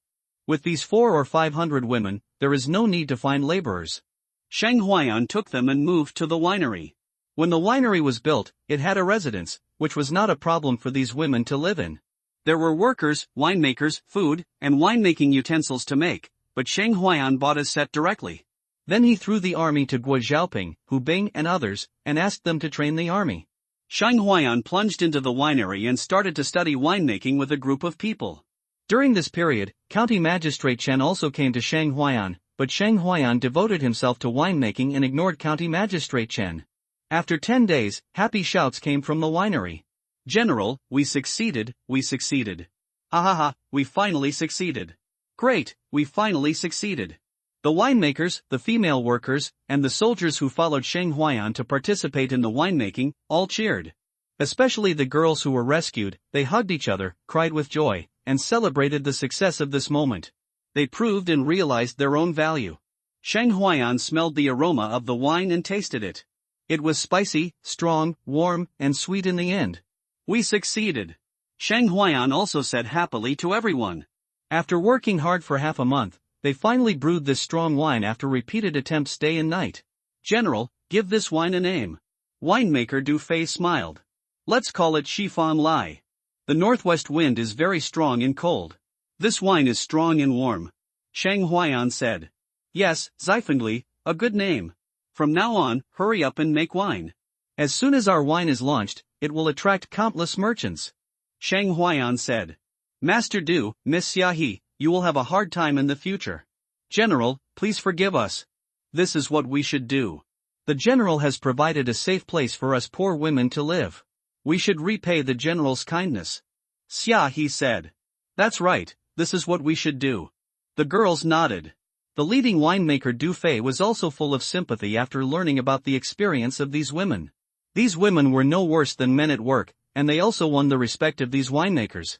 With these 400 or 500 women, there is no need to find laborers. Sheng Huayan took them and moved to the winery. When the winery was built, it had a residence, which was not a problem for these women to live in. There were workers, winemakers, food, and winemaking utensils to make, but Sheng Huayan bought a set directly. Then he threw the army to Guo Xiaoping, Hu Bing and others, and asked them to train the army. Sheng Huayan plunged into the winery and started to study winemaking with a group of people. During this period, County Magistrate Chen also came to Sheng Huayan, but Sheng Huayan devoted himself to winemaking and ignored County Magistrate Chen. After 10 days, happy shouts came from the winery. General, we succeeded, we succeeded. Ha, we finally succeeded. Great, we finally succeeded. The winemakers, the female workers, and the soldiers who followed Sheng Huayan to participate in the winemaking, all cheered. Especially the girls who were rescued, they hugged each other, cried with joy, and celebrated the success of this moment. They proved and realized their own value. Sheng Huayan smelled the aroma of the wine and tasted it. It was spicy, strong, warm, and sweet in the end. We succeeded. Sheng Huayan also said happily to everyone. After working hard for half a month, they finally brewed this strong wine after repeated attempts day and night. General, give this wine a name. Winemaker Du Fei smiled. Let's call it Chiffon Lai. The northwest wind is very strong and cold. This wine is strong and warm. Sheng Huayan said. Yes, Xifengli, a good name. From now on, hurry up and make wine. As soon as our wine is launched, it will attract countless merchants. Sheng Huayan said. Master Du, Miss Xiahe, you will have a hard time in the future. General, please forgive us. This is what we should do. The general has provided a safe place for us poor women to live. We should repay the general's kindness. Xiahe said. That's right, this is what we should do. The girls nodded. The leading winemaker Du Fei was also full of sympathy after learning about the experience of these women. These women were no worse than men at work, and they also won the respect of these winemakers.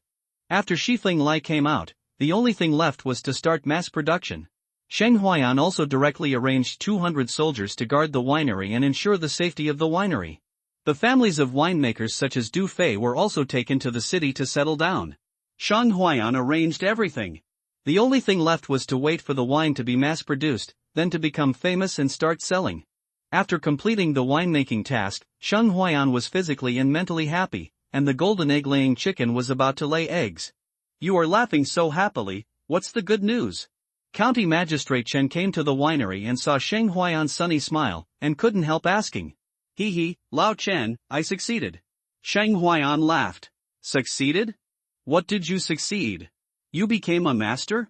After Shifeng Lai came out, the only thing left was to start mass production. Sheng Huayan also directly arranged 200 soldiers to guard the winery and ensure the safety of the winery. The families of winemakers such as Du Fei were also taken to the city to settle down. Sheng Huayan arranged everything. The only thing left was to wait for the wine to be mass-produced, then to become famous and start selling. After completing the winemaking task, Sheng Huayan was physically and mentally happy, and the golden egg-laying chicken was about to lay eggs. You are laughing so happily, what's the good news? County Magistrate Chen came to the winery and saw Sheng Huayan's sunny smile, and couldn't help asking. He, Lao Chen, I succeeded. Sheng Huayan laughed. Succeeded? What did you succeed? You became a master?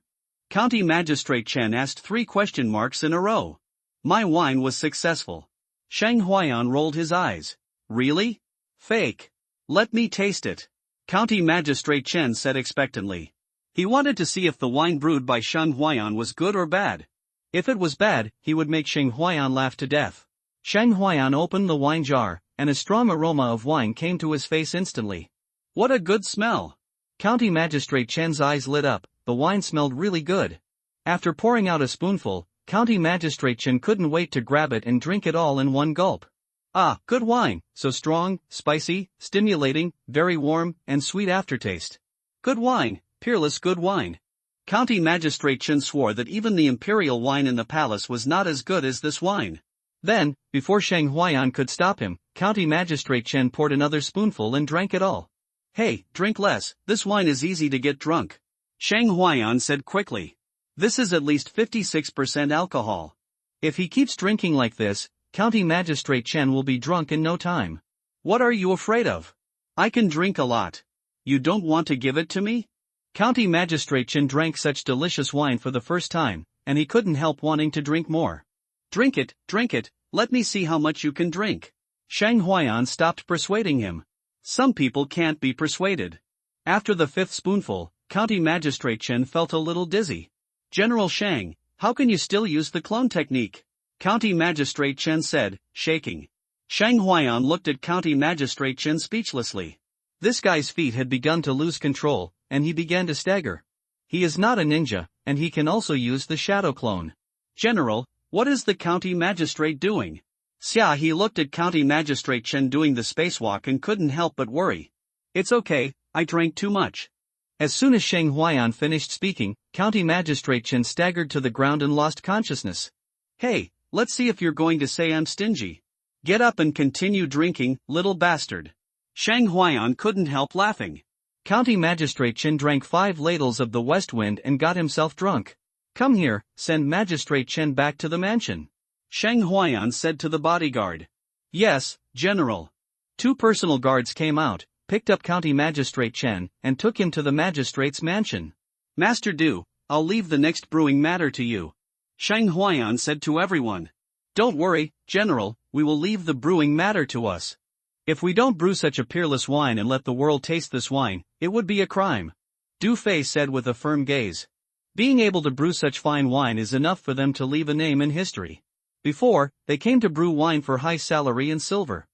County Magistrate Chen asked 3 question marks in a row. My wine was successful. Sheng Huayan rolled his eyes. Really? Fake. Let me taste it. County Magistrate Chen said expectantly. He wanted to see if the wine brewed by Sheng Huayan was good or bad. If it was bad, he would make Sheng Huayan laugh to death. Sheng Huayan opened the wine jar, and a strong aroma of wine came to his face instantly. What a good smell! County Magistrate Chen's eyes lit up, the wine smelled really good. After pouring out a spoonful, County Magistrate Chen couldn't wait to grab it and drink it all in one gulp. Ah, good wine, so strong, spicy, stimulating, very warm, and sweet aftertaste. Good wine, peerless good wine. County Magistrate Chen swore that even the imperial wine in the palace was not as good as this wine. Then, before Shang Huayan could stop him, County Magistrate Chen poured another spoonful and drank it all. Hey, drink less, this wine is easy to get drunk. Shang Huayan said quickly. This is at least 56% alcohol. If he keeps drinking like this, County Magistrate Chen will be drunk in no time. What are you afraid of? I can drink a lot. You don't want to give it to me? County Magistrate Chen drank such delicious wine for the first time, and he couldn't help wanting to drink more. Drink it, let me see how much you can drink. Shang Huayan stopped persuading him. Some people can't be persuaded. After the fifth spoonful, County Magistrate Chen felt a little dizzy. General Shang, how can you still use the clone technique? County Magistrate Chen said, shaking. Shang Huayan looked at County Magistrate Chen speechlessly. This guy's feet had begun to lose control, and he began to stagger. He is not a ninja, and he can also use the shadow clone. General, what is the County Magistrate doing? He looked at County Magistrate Chen doing the spacewalk and couldn't help but worry. It's okay, I drank too much. As soon as Shang Huayan finished speaking, County Magistrate Chen staggered to the ground and lost consciousness. Hey, let's see if you're going to say I'm stingy. Get up and continue drinking, little bastard. Shang Huayan couldn't help laughing. County Magistrate Chen drank 5 ladles of the west wind and got himself drunk. Come here, send Magistrate Chen back to the mansion. Shang Huayan said to the bodyguard. Yes, General. 2 personal guards came out, picked up County Magistrate Chen, and took him to the magistrate's mansion. Master Du, I'll leave the next brewing matter to you. Shang Huayan said to everyone. Don't worry, General, we will leave the brewing matter to us. If we don't brew such a peerless wine and let the world taste this wine, it would be a crime. Du Fei said with a firm gaze. Being able to brew such fine wine is enough for them to leave a name in history. Before, they came to brew wine for high salary and silver.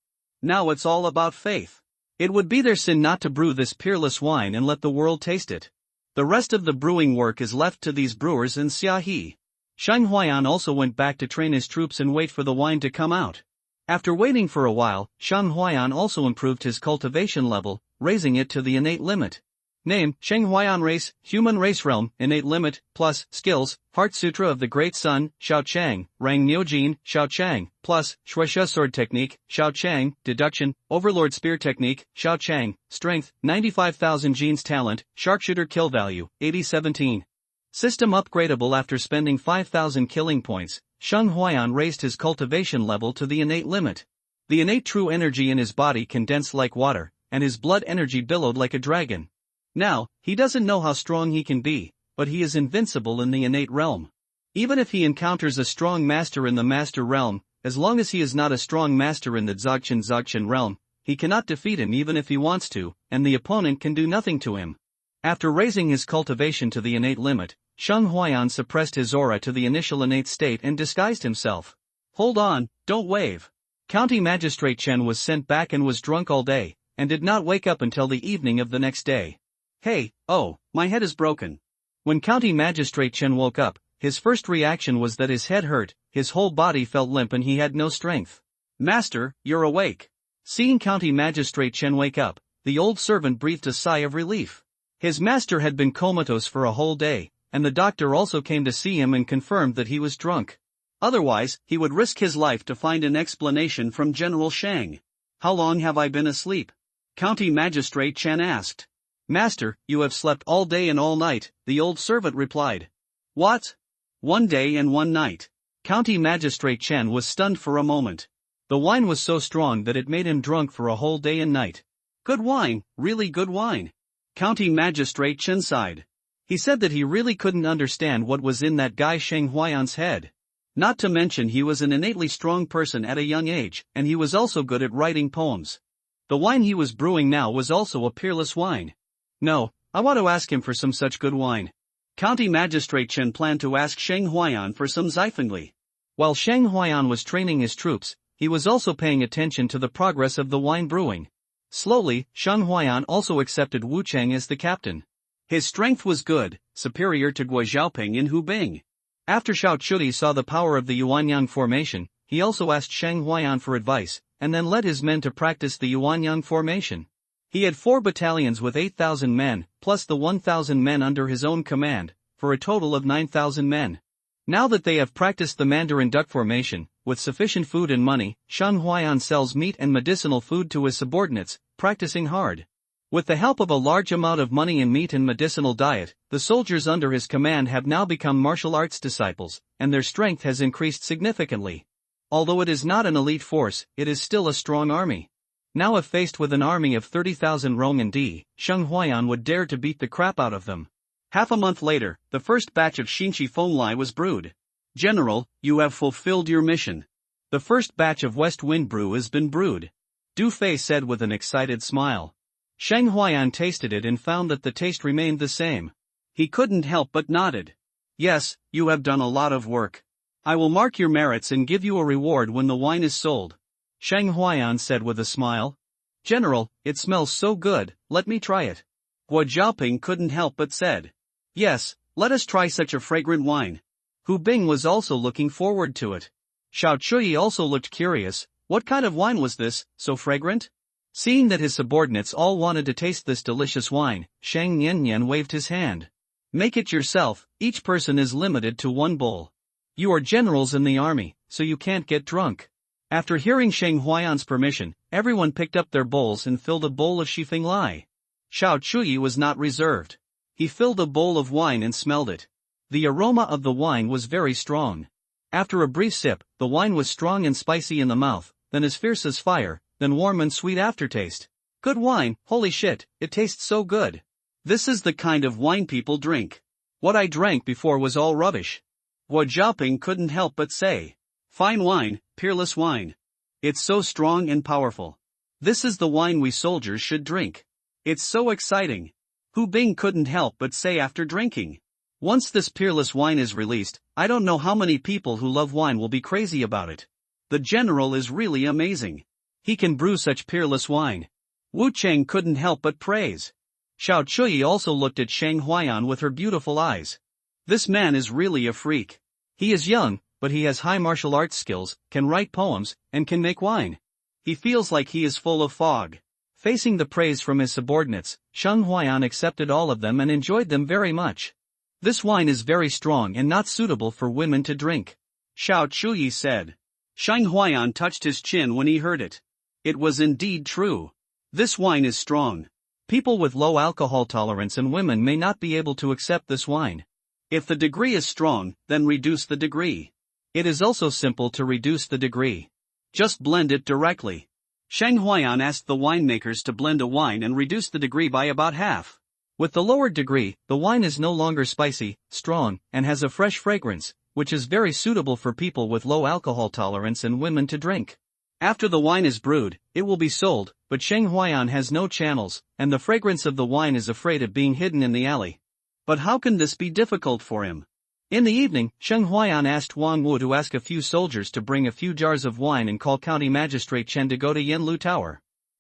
Now it's all about faith. It would be their sin not to brew this peerless wine and let the world taste it. The rest of the brewing work is left to these brewers in Xiahe. Shang Huayan also went back to train his troops and wait for the wine to come out. After waiting for a while, Shang Huayan also improved his cultivation level, raising it to the innate limit. Name, Shang Huayan race, human race realm, innate limit, plus, skills, Heart Sutra of the Great Sun, Xiao Chang, Rang Niujin, Xiao Chang, plus, Shueisha Sword Technique, Xiao Chang, Deduction, Overlord Spear Technique, Xiao Chang, Strength, 95,000 Genes Talent, Sharpshooter Kill Value, 8017. System upgradable. After spending 5,000 killing points, Shang Huayan raised his cultivation level to the innate limit. The innate true energy in his body condensed like water, and his blood energy billowed like a dragon. Now, he doesn't know how strong he can be, but he is invincible in the innate realm. Even if he encounters a strong master in the master realm, as long as he is not a strong master in the Dzogchen realm, he cannot defeat him even if he wants to, and the opponent can do nothing to him. After raising his cultivation to the innate limit, Shang Huayan suppressed his aura to the initial innate state and disguised himself. Hold on, don't wave. County Magistrate Chen was sent back and was drunk all day, and did not wake up until the evening of the next day. Hey, oh, my head is broken. When County Magistrate Chen woke up, his first reaction was that his head hurt, his whole body felt limp and he had no strength. Master, you're awake. Seeing County Magistrate Chen wake up, the old servant breathed a sigh of relief. His master had been comatose for a whole day, and the doctor also came to see him and confirmed that he was drunk. Otherwise, he would risk his life to find an explanation from General Shang. How long have I been asleep? County Magistrate Chen asked. Master, you have slept all day and all night, the old servant replied. What? 1 day and 1 night. County Magistrate Chen was stunned for a moment. The wine was so strong that it made him drunk for a whole day and night. Good wine, really good wine. County Magistrate Chen sighed. He said that he really couldn't understand what was in that guy Shang Huayan's head. Not to mention he was an innately strong person at a young age, and he was also good at writing poems. The wine he was brewing now was also a peerless wine. No, I want to ask him for some such good wine. County Magistrate Chen planned to ask Shang Huayan for some Xifengli. While Shang Huayan was training his troops, he was also paying attention to the progress of the wine brewing. Slowly, Shang Huayan also accepted Wu Cheng as the captain. His strength was good, superior to Gui Xiaoping in Hubing. After Xiao Chudi saw the power of the Yuanyang formation, he also asked Shang Huayan for advice, and then led his men to practice the Yuanyang formation. He had 4 battalions with 8,000 men, plus the 1,000 men under his own command, for a total of 9,000 men. Now that they have practiced the Mandarin duck formation, with sufficient food and money, Shang Huayan sells meat and medicinal food to his subordinates, practicing hard. With the help of a large amount of money in meat and medicinal diet, the soldiers under his command have now become martial arts disciples, and their strength has increased significantly. Although it is not an elite force, it is still a strong army. Now if faced with an army of 30,000 Roman D, Shang Huayan would dare to beat the crap out of them. Half a month later, the first batch of Xinchi Fenglai was brewed. General, you have fulfilled your mission. The first batch of West Wind brew has been brewed. Du Fei said with an excited smile. Shang Huayan tasted it and found that the taste remained the same. He couldn't help but nodded. Yes, you have done a lot of work. I will mark your merits and give you a reward when the wine is sold. Shang Huayan said with a smile. General, it smells so good, let me try it. Guo Zhaoping couldn't help but said. Yes, let us try such a fragrant wine. Hu Bing was also looking forward to it. Xiao Chuyi also looked curious. What kind of wine was this, so fragrant? Seeing that his subordinates all wanted to taste this delicious wine, Shang Nianyan waved his hand. Make it yourself, each person is limited to one bowl. You are generals in the army, so you can't get drunk. After hearing Shang Huayan's permission, everyone picked up their bowls and filled a bowl of Shifeng Lai. Xiao Chuyi was not reserved. He filled a bowl of wine and smelled it. The aroma of the wine was very strong. After a brief sip, the wine was strong and spicy in the mouth, then as fierce as fire, then warm and sweet aftertaste. Good wine, holy shit, it tastes so good. This is the kind of wine people drink. What I drank before was all rubbish. Guo Zhaoping couldn't help but say. Fine wine, peerless wine. It's so strong and powerful. This is the wine we soldiers should drink. It's so exciting. Hu Bing couldn't help but say after drinking. Once this peerless wine is released, I don't know how many people who love wine will be crazy about it. The general is really amazing. He can brew such peerless wine. Wu Cheng couldn't help but praise. Xiao Chuyi also looked at Shang Huayan with her beautiful eyes. This man is really a freak. He is young, but he has high martial arts skills, can write poems, and can make wine. He feels like he is full of fog. Facing the praise from his subordinates, Shang Huayan accepted all of them and enjoyed them very much. This wine is very strong and not suitable for women to drink. Xiao Chuyi said. Shang Huayan touched his chin when he heard it. It was indeed true. This wine is strong. People with low alcohol tolerance and women may not be able to accept this wine. If the degree is strong, then reduce the degree. It is also simple to reduce the degree. Just blend it directly. Shang Huayan asked the winemakers to blend a wine and reduce the degree by about half. With the lowered degree, the wine is no longer spicy, strong, and has a fresh fragrance, which is very suitable for people with low alcohol tolerance and women to drink. After the wine is brewed, it will be sold, but Shang Huayan has no channels, and the fragrance of the wine is afraid of being hidden in the alley. But how can this be difficult for him? In the evening, Shang Huayan asked Wang Wu to ask a few soldiers to bring a few jars of wine and call County Magistrate Chen to go to Yanlu Tower.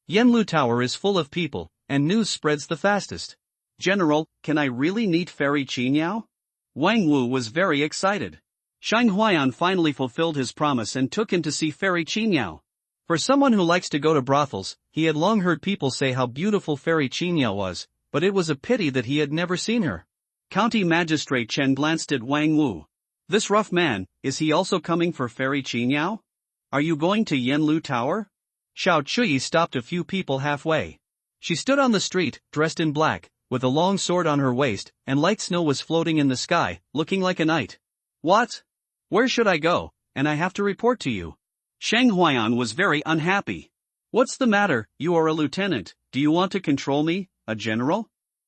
Yanlu Tower is full of people, and news spreads the fastest. General, can I really meet Fairy Qiniao? Wang Wu was very excited. Shang Huayan finally fulfilled his promise and took him to see Fairy Qiniao. For someone who likes to go to brothels, he had long heard people say how beautiful Fairy Qiniao was, but it was a pity that he had never seen her. County Magistrate Chen glanced at Wang Wu. This rough man, is he also coming for Fairy Qiniao? Are you going to Yanlu Tower? Xiao Chuyi stopped a few people halfway. She stood on the street, dressed in black, with a long sword on her waist, and light snow was floating in the sky, looking like a knight. What? Where should I go, and I have to report to you? Shang Huayan was very unhappy. What's the matter, you are a lieutenant, do you want to control me, a general?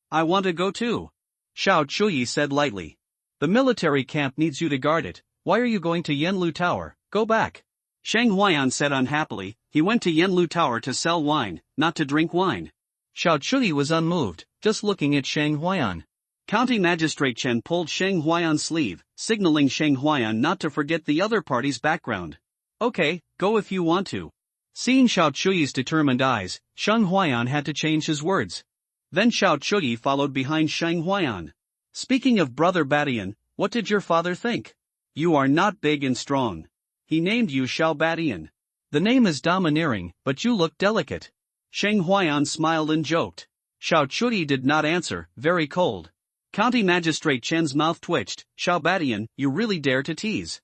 I want to go too. Xiao Chuyi said lightly. The military camp needs you to guard it, why are you going to Yanlu Tower, go back. Shang Huayan said unhappily, he went to Yanlu Tower to sell wine, not to drink wine. Xiao Chuyi was unmoved, just looking at Shang Huayan. County Magistrate Chen pulled Shang Huayan's sleeve, signaling Shang Huayan not to forget the other party's background. Okay, go if you want to. Seeing Xiao Chuyi's determined eyes, Shang Huayan had to change his words. Then Xiao Chuyi followed behind Shang Huayan. Speaking of Brother Badian, what did your father think? You are not big and strong. He named you Xiao Badian. The name is domineering, but you look delicate. Shang Huayan smiled and joked. Xiao Chuyi did not answer, very cold. County Magistrate Chen's mouth twitched. Xiao Badian, you really dare to tease.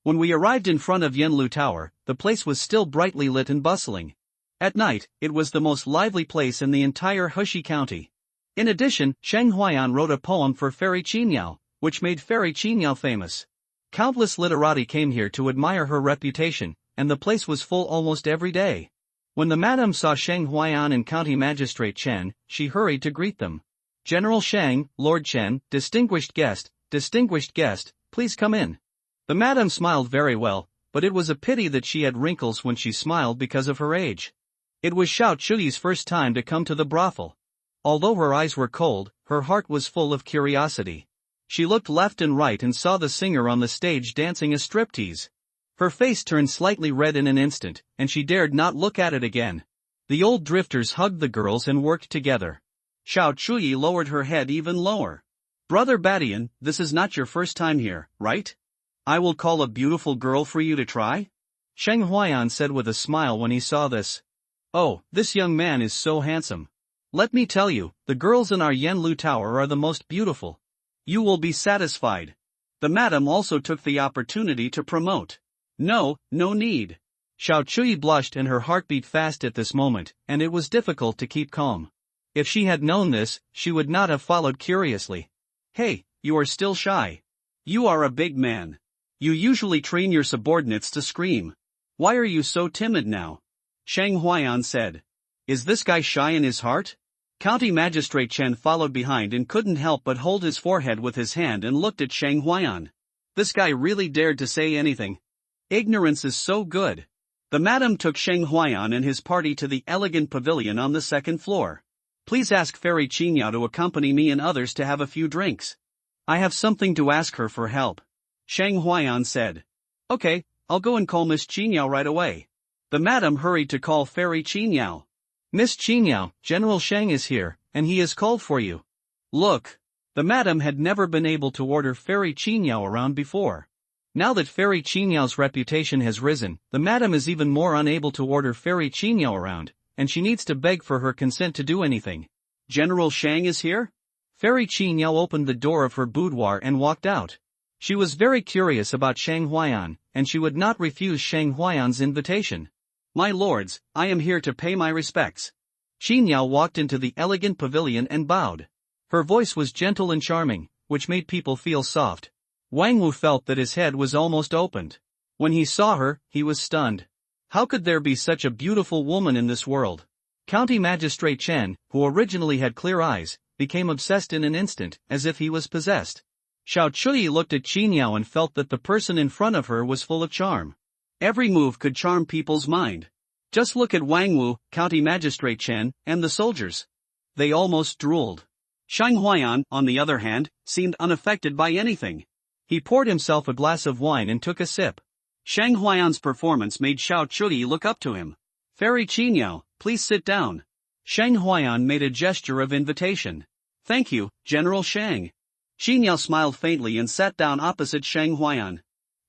When we arrived in front of Yanlu Tower, the place was still brightly lit and bustling. At night, it was the most lively place in the entire Heshi County. In addition, Sheng Huayan wrote a poem for Fairy Qingyao, which made Fairy Qingyao famous. Countless literati came here to admire her reputation, and the place was full almost every day. When the madam saw Sheng Huayan and County Magistrate Chen, she hurried to greet them. General Sheng, Lord Chen, distinguished guest, please come in. The madam smiled very well, but it was a pity that she had wrinkles when she smiled because of her age. It was Xiao Chuyi's first time to come to the brothel. Although her eyes were cold, her heart was full of curiosity. She looked left and right and saw the singer on the stage dancing a striptease. Her face turned slightly red in an instant, and she dared not look at it again. The old drifters hugged the girls and worked together. Xiao Chuyi lowered her head even lower. Brother Badian, this is not your first time here, right? I will call a beautiful girl for you to try? Sheng Huayan said with a smile when he saw this. Oh, this young man is so handsome. Let me tell you, the girls in our Yanlu Tower are the most beautiful. You will be satisfied. The madam also took the opportunity to promote. No need. Xiao Chuyi blushed and her heart beat fast at this moment, and it was difficult to keep calm. If she had known this, she would not have followed curiously. Hey, you are still shy. You are a big man. You usually train your subordinates to scream. Why are you so timid now? Sheng Huayan said. Is this guy shy in his heart? County Magistrate Chen followed behind and couldn't help but hold his forehead with his hand and looked at Sheng Huayan. This guy really dared to say anything. Ignorance is so good. The madam took Sheng Huayan and his party to the elegant pavilion on the second floor. Please ask Fairy Qingyao to accompany me and others to have a few drinks. I have something to ask her for help. Sheng Huayan said. Okay, I'll go and call Miss Qingyao right away. The madam hurried to call Fairy Qingyao. Miss Qingyao, General Sheng is here, and he has called for you. Look. The madam had never been able to order Fairy Qingyao around before. Now that Fairy Qingyao's reputation has risen, the madam is even more unable to order Fairy Qingyao around, and she needs to beg for her consent to do anything. General Sheng is here? Fairy Qingyao opened the door of her boudoir and walked out. She was very curious about Sheng Huayan, and she would not refuse Sheng Huayan's invitation. My lords, I am here to pay my respects. Qingyao walked into the elegant pavilion and bowed. Her voice was gentle and charming, which made people feel soft. Wang Wu felt that his head was almost opened. When he saw her, he was stunned. How could there be such a beautiful woman in this world? County Magistrate Chen, who originally had clear eyes, became obsessed in an instant, as if he was possessed. Xiao Chuyi looked at Qingyao and felt that the person in front of her was full of charm. Every move could charm people's mind. Just look at Wang Wu, County Magistrate Chen, and the soldiers. They almost drooled. Sheng Huayan, on the other hand, seemed unaffected by anything. He poured himself a glass of wine and took a sip. Sheng Huayan's performance made Xiao Chuyi look up to him. Fairy Qingyao, please sit down. Sheng Huayan made a gesture of invitation. Thank you, General Sheng. Qingyao smiled faintly and sat down opposite Sheng Huayan.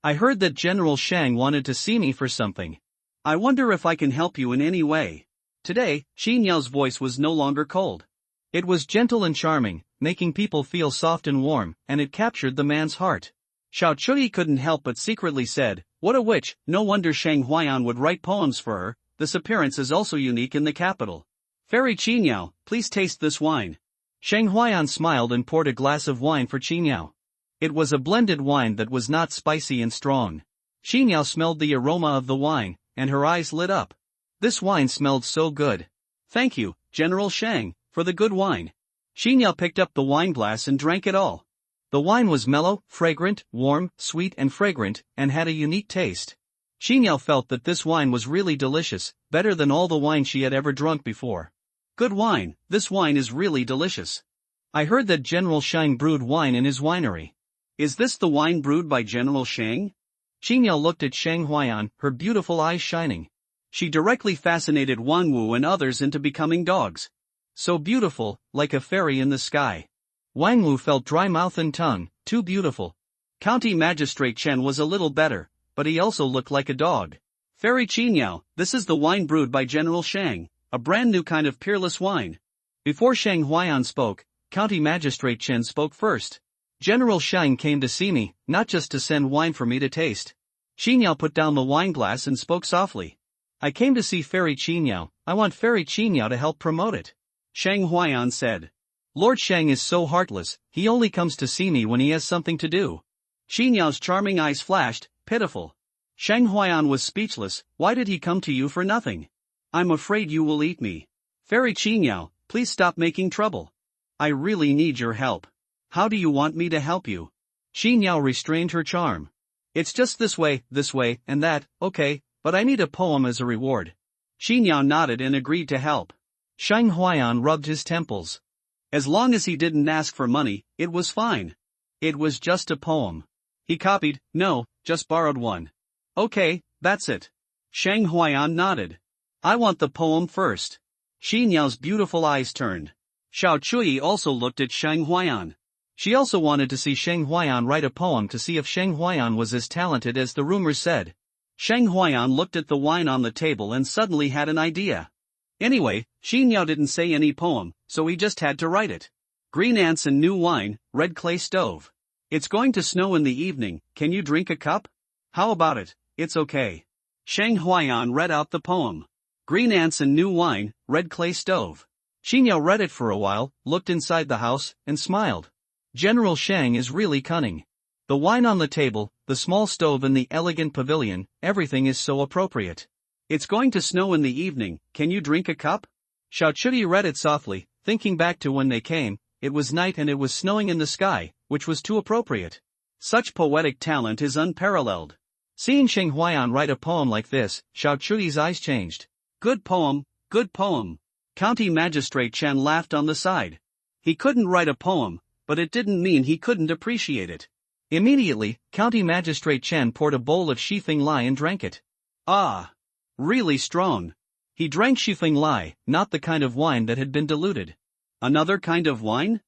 I heard that General Sheng wanted to see me for something. I wonder if I can help you in any way. Today, Qinyao's voice was no longer cold. It was gentle and charming, making people feel soft and warm, and it captured the man's heart. Xiao Chuyi couldn't help but secretly said, what a witch, no wonder Sheng Huayan would write poems for her, this appearance is also unique in the capital. Fairy Qingyao, please taste this wine. Sheng Huayan smiled and poured a glass of wine for Qingyao. It was a blended wine that was not spicy and strong. Qingyao smelled the aroma of the wine, and her eyes lit up. This wine smelled so good. Thank you, General Sheng, for the good wine. Qingyao picked up the wine glass and drank it all. The wine was mellow, fragrant, warm, sweet and fragrant, and had a unique taste. Qingyao felt that this wine was really delicious, better than all the wine she had ever drunk before. Good wine, this wine is really delicious. I heard that General Sheng brewed wine in his winery. Is this the wine brewed by General Sheng? Qingyao looked at Sheng Huayan, her beautiful eyes shining. She directly fascinated Wang Wu and others into becoming dogs. So beautiful, like a fairy in the sky. Wang Wu felt dry mouth and tongue, too beautiful. County Magistrate Chen was a little better, but he also looked like a dog. Fairy Qingyao, this is the wine brewed by General Sheng, a brand new kind of peerless wine. Before Sheng Huayan spoke, County Magistrate Chen spoke first. General Shang came to see me, not just to send wine for me to taste. Qinyao put down the wine glass and spoke softly. I came to see Fairy Qinyao, I want Fairy Qinyao to help promote it. Shang Huaiyan said. Lord Shang is so heartless, he only comes to see me when he has something to do. Qinyao's charming eyes flashed, pitiful. Shang Huaiyan was speechless. Why did he come to you for nothing? I'm afraid you will eat me. Fairy Qinyao, please stop making trouble. I really need your help. How do you want me to help you? Qinyao restrained her charm. It's just this way, and that, okay, but I need a poem as a reward. Qinyao nodded and agreed to help. Shang Huaiyan rubbed his temples. As long as he didn't ask for money, it was fine. It was just a poem. He copied, no, just borrowed one. Okay, that's it. Shang Huaiyan nodded. I want the poem first. Qinyao's beautiful eyes turned. Xiao Chui also looked at Shang Huaiyan. She also wanted to see Shang Huaiyan write a poem to see if Shang Huaiyan was as talented as the rumors said. Shang Huaiyan looked at the wine on the table and suddenly had an idea. Anyway, Qinyao didn't say any poem, so he just had to write it. Green ants and new wine, red clay stove. It's going to snow in the evening, can you drink a cup? How about it? It's okay. Shang Huaiyan read out the poem. Green ants and new wine, red clay stove. Qinyao read it for a while, looked inside the house, and smiled. General Shang is really cunning. The wine on the table, the small stove in the elegant pavilion, everything is so appropriate. It's going to snow in the evening, can you drink a cup? Xiao Chui read it softly, thinking back to when they came. It was night and it was snowing in the sky, which was too appropriate. Such poetic talent is unparalleled. Seeing Shang Huaiyan write a poem like this, Xiao Chui's eyes changed. Good poem, good poem. County Magistrate Chen laughed on the side. He couldn't write a poem, but it didn't mean he couldn't appreciate it. Immediately, County Magistrate Chen poured a bowl of Shifeng Lai and drank it. Ah! Really strong. He drank Shifeng Lai, not the kind of wine that had been diluted. Another kind of wine?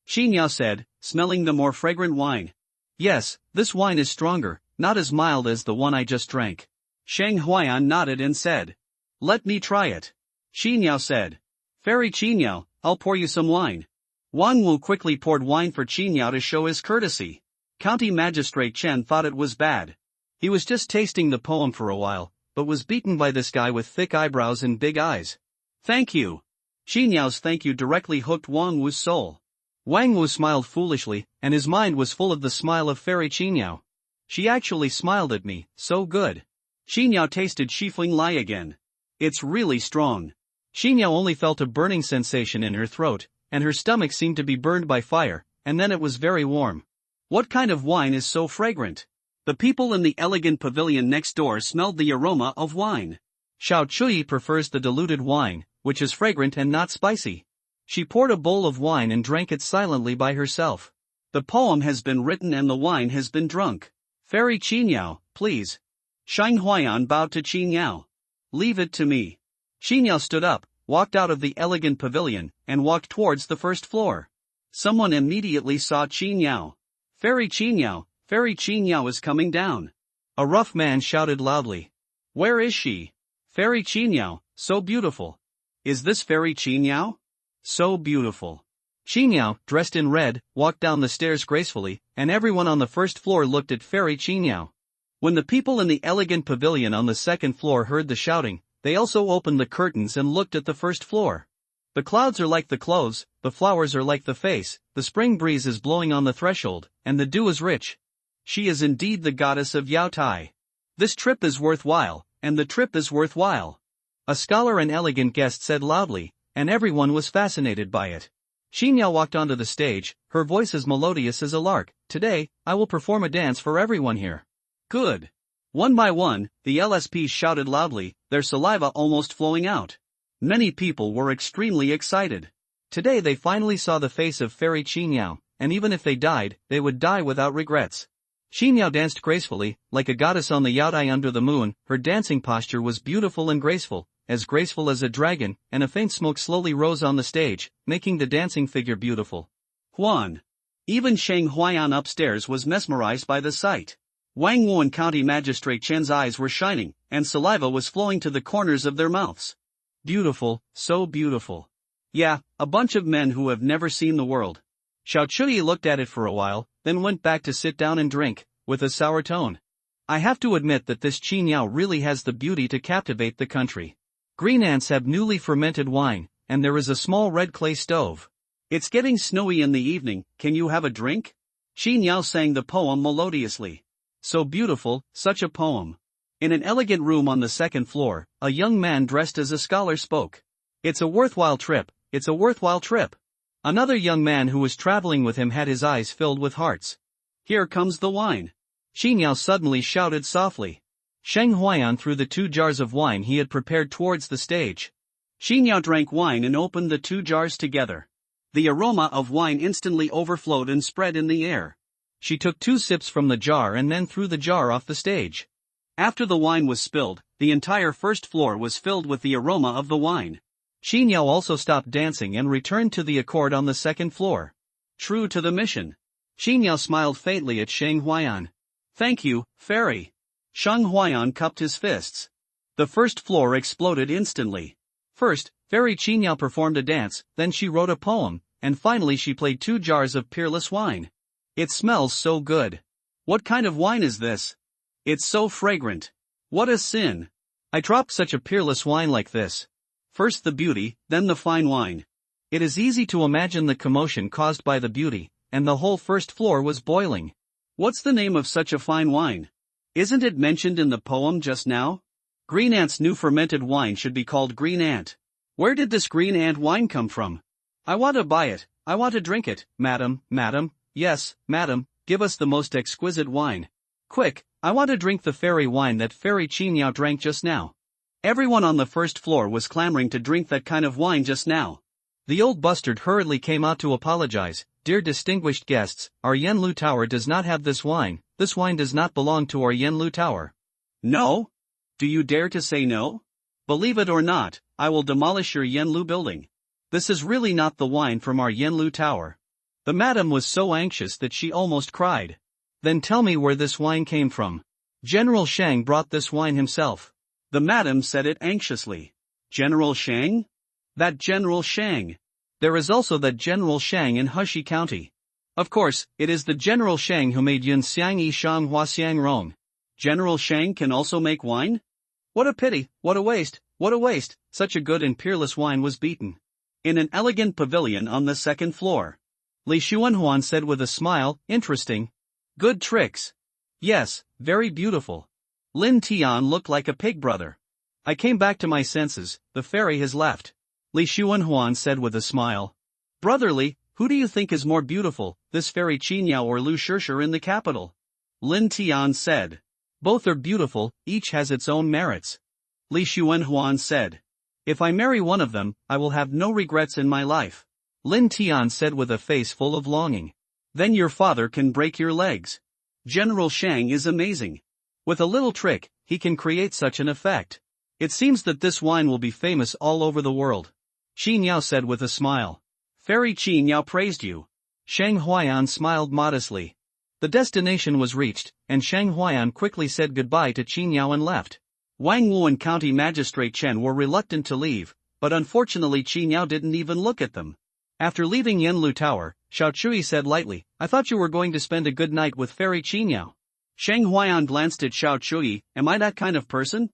Qinyao said, smelling the more fragrant wine. Yes, this wine is stronger, not as mild as the one I just drank. Shang Huaiyan nodded and said. Let me try it. Qinyao said. Fairy Qinyao, I'll pour you some wine. Wang Wu quickly poured wine for Qinyao to show his courtesy. County Magistrate Chen thought it was bad. He was just tasting the poem for a while, but was beaten by this guy with thick eyebrows and big eyes. Thank you. Qinyao's thank you directly hooked Wang Wu's soul. Wang Wu smiled foolishly, and his mind was full of the smile of Fairy Qinyao. She actually smiled at me, so good. Qinyao tasted Shifeng Lai again. It's really strong. Qinyao only felt a burning sensation in her throat, and her stomach seemed to be burned by fire, and then it was very warm. What kind of wine is so fragrant? The people in the elegant pavilion next door smelled the aroma of wine. Xiao Chui prefers the diluted wine, which is fragrant and not spicy. She poured a bowl of wine and drank it silently by herself. The poem has been written and the wine has been drunk. Fairy Qinyao, please. Shang Huaiyan bowed to Qinyao. Leave it to me. Qinyao stood up, walked out of the elegant pavilion, and walked towards the first floor. Someone immediately saw Qinyao. Fairy Qinyao is coming down. A rough man shouted loudly. Where is she? Fairy Qinyao, so beautiful. Is this Fairy Qinyao? So beautiful. Qinyao, dressed in red, walked down the stairs gracefully, and everyone on the first floor looked at Fairy Qinyao. When the people in the elegant pavilion on the second floor heard the shouting, they also opened the curtains and looked at the first floor. The clouds are like the clothes, the flowers are like the face, the spring breeze is blowing on the threshold, and the dew is rich. She is indeed the goddess of Yao Tai. This trip is worthwhile, and the trip is worthwhile. A scholar and elegant guest said loudly, and everyone was fascinated by it. Qinyao walked onto the stage, her voice as melodious as a lark. Today, I will perform a dance for everyone here. Good. One by one, the LSPs shouted loudly, their saliva almost flowing out. Many people were extremely excited. Today they finally saw the face of Fairy Qinyao, and even if they died, they would die without regrets. Qinyao danced gracefully, like a goddess on the Yaodai under the moon. Her dancing posture was beautiful and graceful as a dragon, and a faint smoke slowly rose on the stage, making the dancing figure beautiful. Huan. Even Shang Huaiyan upstairs was mesmerized by the sight. Wang Wu and County Magistrate Chen's eyes were shining, and saliva was flowing to the corners of their mouths. Beautiful, so beautiful. Yeah, a bunch of men who have never seen the world. Xiao Chui looked at it for a while, then went back to sit down and drink, with a sour tone. I have to admit that this Qin Yao really has the beauty to captivate the country. Green ants have newly fermented wine, and there is a small red clay stove. It's getting snowy in the evening, can you have a drink? Qin Yao sang the poem melodiously. So beautiful, such a poem. In an elegant room on the second floor, a young man dressed as a scholar spoke. It's a worthwhile trip, it's a worthwhile trip. Another young man who was traveling with him had his eyes filled with hearts. Here comes the wine. Qin Yao suddenly shouted softly. Sheng Huaiyan threw the 2 jars of wine he had prepared towards the stage. Qin Yao drank wine and opened the 2 jars together. The aroma of wine instantly overflowed and spread in the air. She took 2 sips from the jar and then threw the jar off the stage. After the wine was spilled, the entire first floor was filled with the aroma of the wine. Qin Yao also stopped dancing and returned to the accord on the second floor. True to the mission. Qin Yao smiled faintly at Sheng Huaiyan. Thank you, fairy. Sheng Huaiyan cupped his fists. The first floor exploded instantly. First, Fairy Qin Yao performed a dance, then she wrote a poem, and finally she played 2 jars of peerless wine. It smells so good. What kind of wine is this? It's so fragrant. What a sin. I dropped such a peerless wine like this. First the beauty, then the fine wine. It is easy to imagine the commotion caused by the beauty, and the whole first floor was boiling. What's the name of such a fine wine? Isn't it mentioned in the poem just now? Green Ant's new fermented wine should be called Green Ant. Where did this Green Ant wine come from? I want to buy it, I want to drink it, madam, yes, madam, give us the most exquisite wine. Quick, I want to drink the fairy wine that Fairy Qin Yao drank just now. Everyone on the first floor was clamoring to drink that kind of wine just now. The old bustard hurriedly came out to apologize. Dear distinguished guests, our Yanlu Tower does not have this wine does not belong to our Yanlu Tower. No? Do you dare to say no? Believe it or not, I will demolish your Yanlu building. This is really not the wine from our Yanlu Tower. The madam was so anxious that she almost cried. Then tell me where this wine came from. General Shang brought this wine himself. The madam said it anxiously. General Shang? That General Shang. There is also that General Shang in Heshi County. Of course, it is the General Shang who made Yun Xiang Yi Shang Hua Xiang Rong. General Shang can also make wine? What a pity, what a waste, such a good and peerless wine was beaten. In an elegant pavilion on the second floor. Li Xuanhuan said with a smile, interesting. Good tricks. Yes, very beautiful. Lin Tian looked like a pig brother. I came back to my senses, the fairy has left. Li Xuanhuan said with a smile. Brotherly, who do you think is more beautiful, this fairy Qin Yao or Lu Shishir in the capital? Lin Tian said. Both are beautiful, each has its own merits. Li Xuanhuan said. If I marry one of them, I will have no regrets in my life. Lin Tian said with a face full of longing. Then your father can break your legs. General Shang is amazing. With a little trick, he can create such an effect. It seems that this wine will be famous all over the world. Qin Yao said with a smile. Fairy Qin Yao praised you. Sheng Huaiyan smiled modestly. The destination was reached, and Sheng Huaiyan quickly said goodbye to Qin Yao and left. Wang Wu and County Magistrate Chen were reluctant to leave, but unfortunately Qin Yao didn't even look at them. After leaving Yanlu Tower, Xiao Chui said lightly, I thought you were going to spend a good night with Fairy Qin Yao. Sheng Huaiyan glanced at Xiao Chui, am I that kind of person?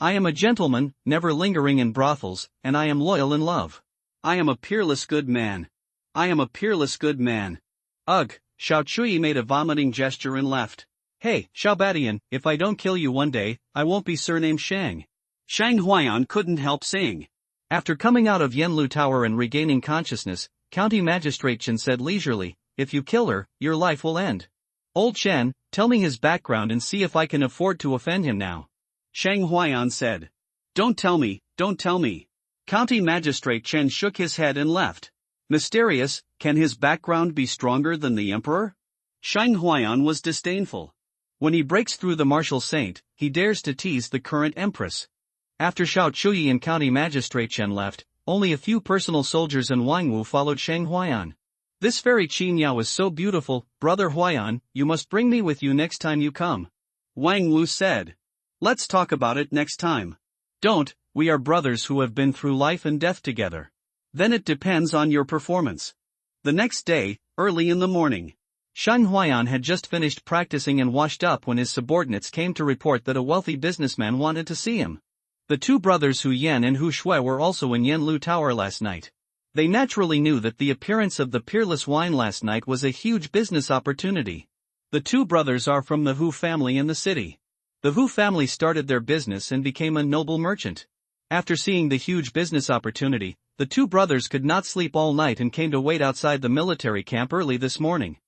I am a gentleman, never lingering in brothels, and I am loyal in love. I am a peerless good man. I am a peerless good man. Ugh, Xiao Chui made a vomiting gesture and left. Hey, Xiao Badian, if I don't kill you one day, I won't be surnamed Shang. Shang Huaiyan couldn't help saying. After coming out of Yanlu Tower and regaining consciousness, County Magistrate Chen said leisurely, if you kill her, your life will end. Old Chen, tell me his background and see if I can afford to offend him now. Shang Huaiyan said. Don't tell me, don't tell me. County Magistrate Chen shook his head and left. Mysterious, can his background be stronger than the emperor? Shang Huaiyan was disdainful. When he breaks through the martial saint, he dares to tease the current empress. After Xiao Chuyi and County Magistrate Chen left, only a few personal soldiers and Wang Wu followed Sheng Huaiyan. This fairy Qin Yao is so beautiful, brother Huaiyan, you must bring me with you next time you come. Wang Wu said. Let's talk about it next time. Don't, we are brothers who have been through life and death together. Then it depends on your performance. The next day, early in the morning, Sheng Huayan had just finished practicing and washed up when his subordinates came to report that a wealthy businessman wanted to see him. The two brothers Hu Yan and Hu Shui were also in Yanlu Tower last night. They naturally knew that the appearance of the peerless wine last night was a huge business opportunity. The two brothers are from the Hu family in the city. The Hu family started their business and became a noble merchant. After seeing the huge business opportunity, the two brothers could not sleep all night and came to wait outside the military camp early this morning.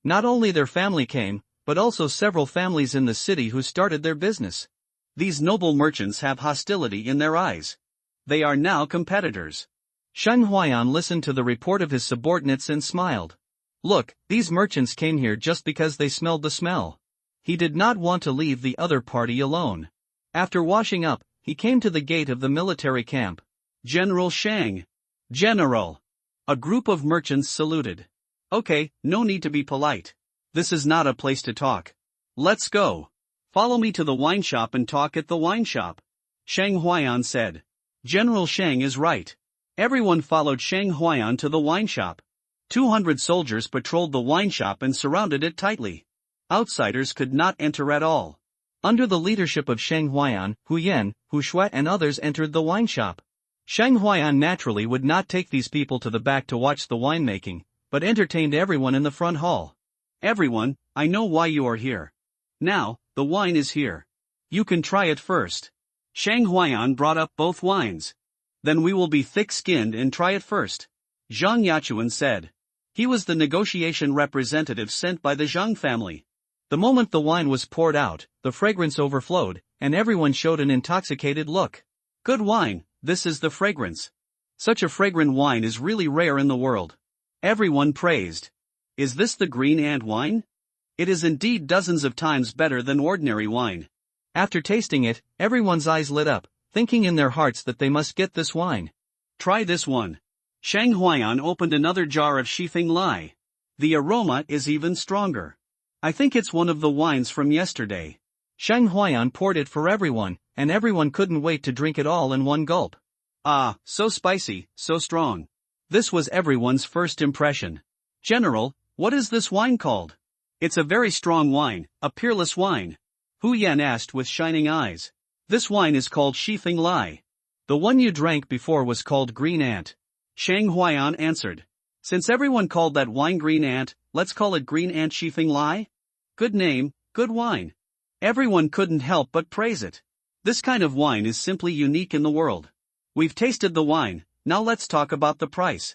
Not only their family came, but also several families in the city who started their business. These noble merchants have hostility in their eyes. They are now competitors. Sheng Huayan listened to the report of his subordinates and smiled. Look, these merchants came here just because they smelled the smell. He did not want to leave the other party alone. After washing up, he came to the gate of the military camp. General Shang. General. A group of merchants saluted. Okay, no need to be polite. This is not a place to talk. Let's go. Follow me to the wine shop and talk at the wine shop. Sheng Huayan said. General Shang is right. Everyone followed Sheng Huayan to the wine shop. 200 soldiers patrolled the wine shop and surrounded it tightly. Outsiders could not enter at all. Under the leadership of Sheng Huayan, Hu Yan, Hu Shui and others entered the wine shop. Sheng Huayan naturally would not take these people to the back to watch the winemaking, but entertained everyone in the front hall. Everyone, I know why you are here. Now, the wine is here. You can try it first. Sheng Huayan brought up both wines. Then we will be thick-skinned and try it first. Zhang Yachuan said. He was the negotiation representative sent by the Zhang family. The moment the wine was poured out, the fragrance overflowed, and everyone showed an intoxicated look. Good wine, this is the fragrance. Such a fragrant wine is really rare in the world. Everyone praised. Is this the green ant wine? It is indeed dozens of times better than ordinary wine. After tasting it, everyone's eyes lit up, thinking in their hearts that they must get this wine. Try this one. Sheng Huayan opened another jar of Shifeng Lai. The aroma is even stronger. I think it's one of the wines from yesterday. Sheng Huayan poured it for everyone, and everyone couldn't wait to drink it all in one gulp. Ah, so spicy, so strong. This was everyone's first impression. General, what is this wine called? It's a very strong wine, a peerless wine. Hu Yan asked with shining eyes. This wine is called Shifeng Lai. The one you drank before was called Green Ant. Sheng Huayan answered. Since everyone called that wine Green Ant, let's call it Green Ant Shifeng Lai? Good name, good wine. Everyone couldn't help but praise it. This kind of wine is simply unique in the world. We've tasted the wine, now let's talk about the price.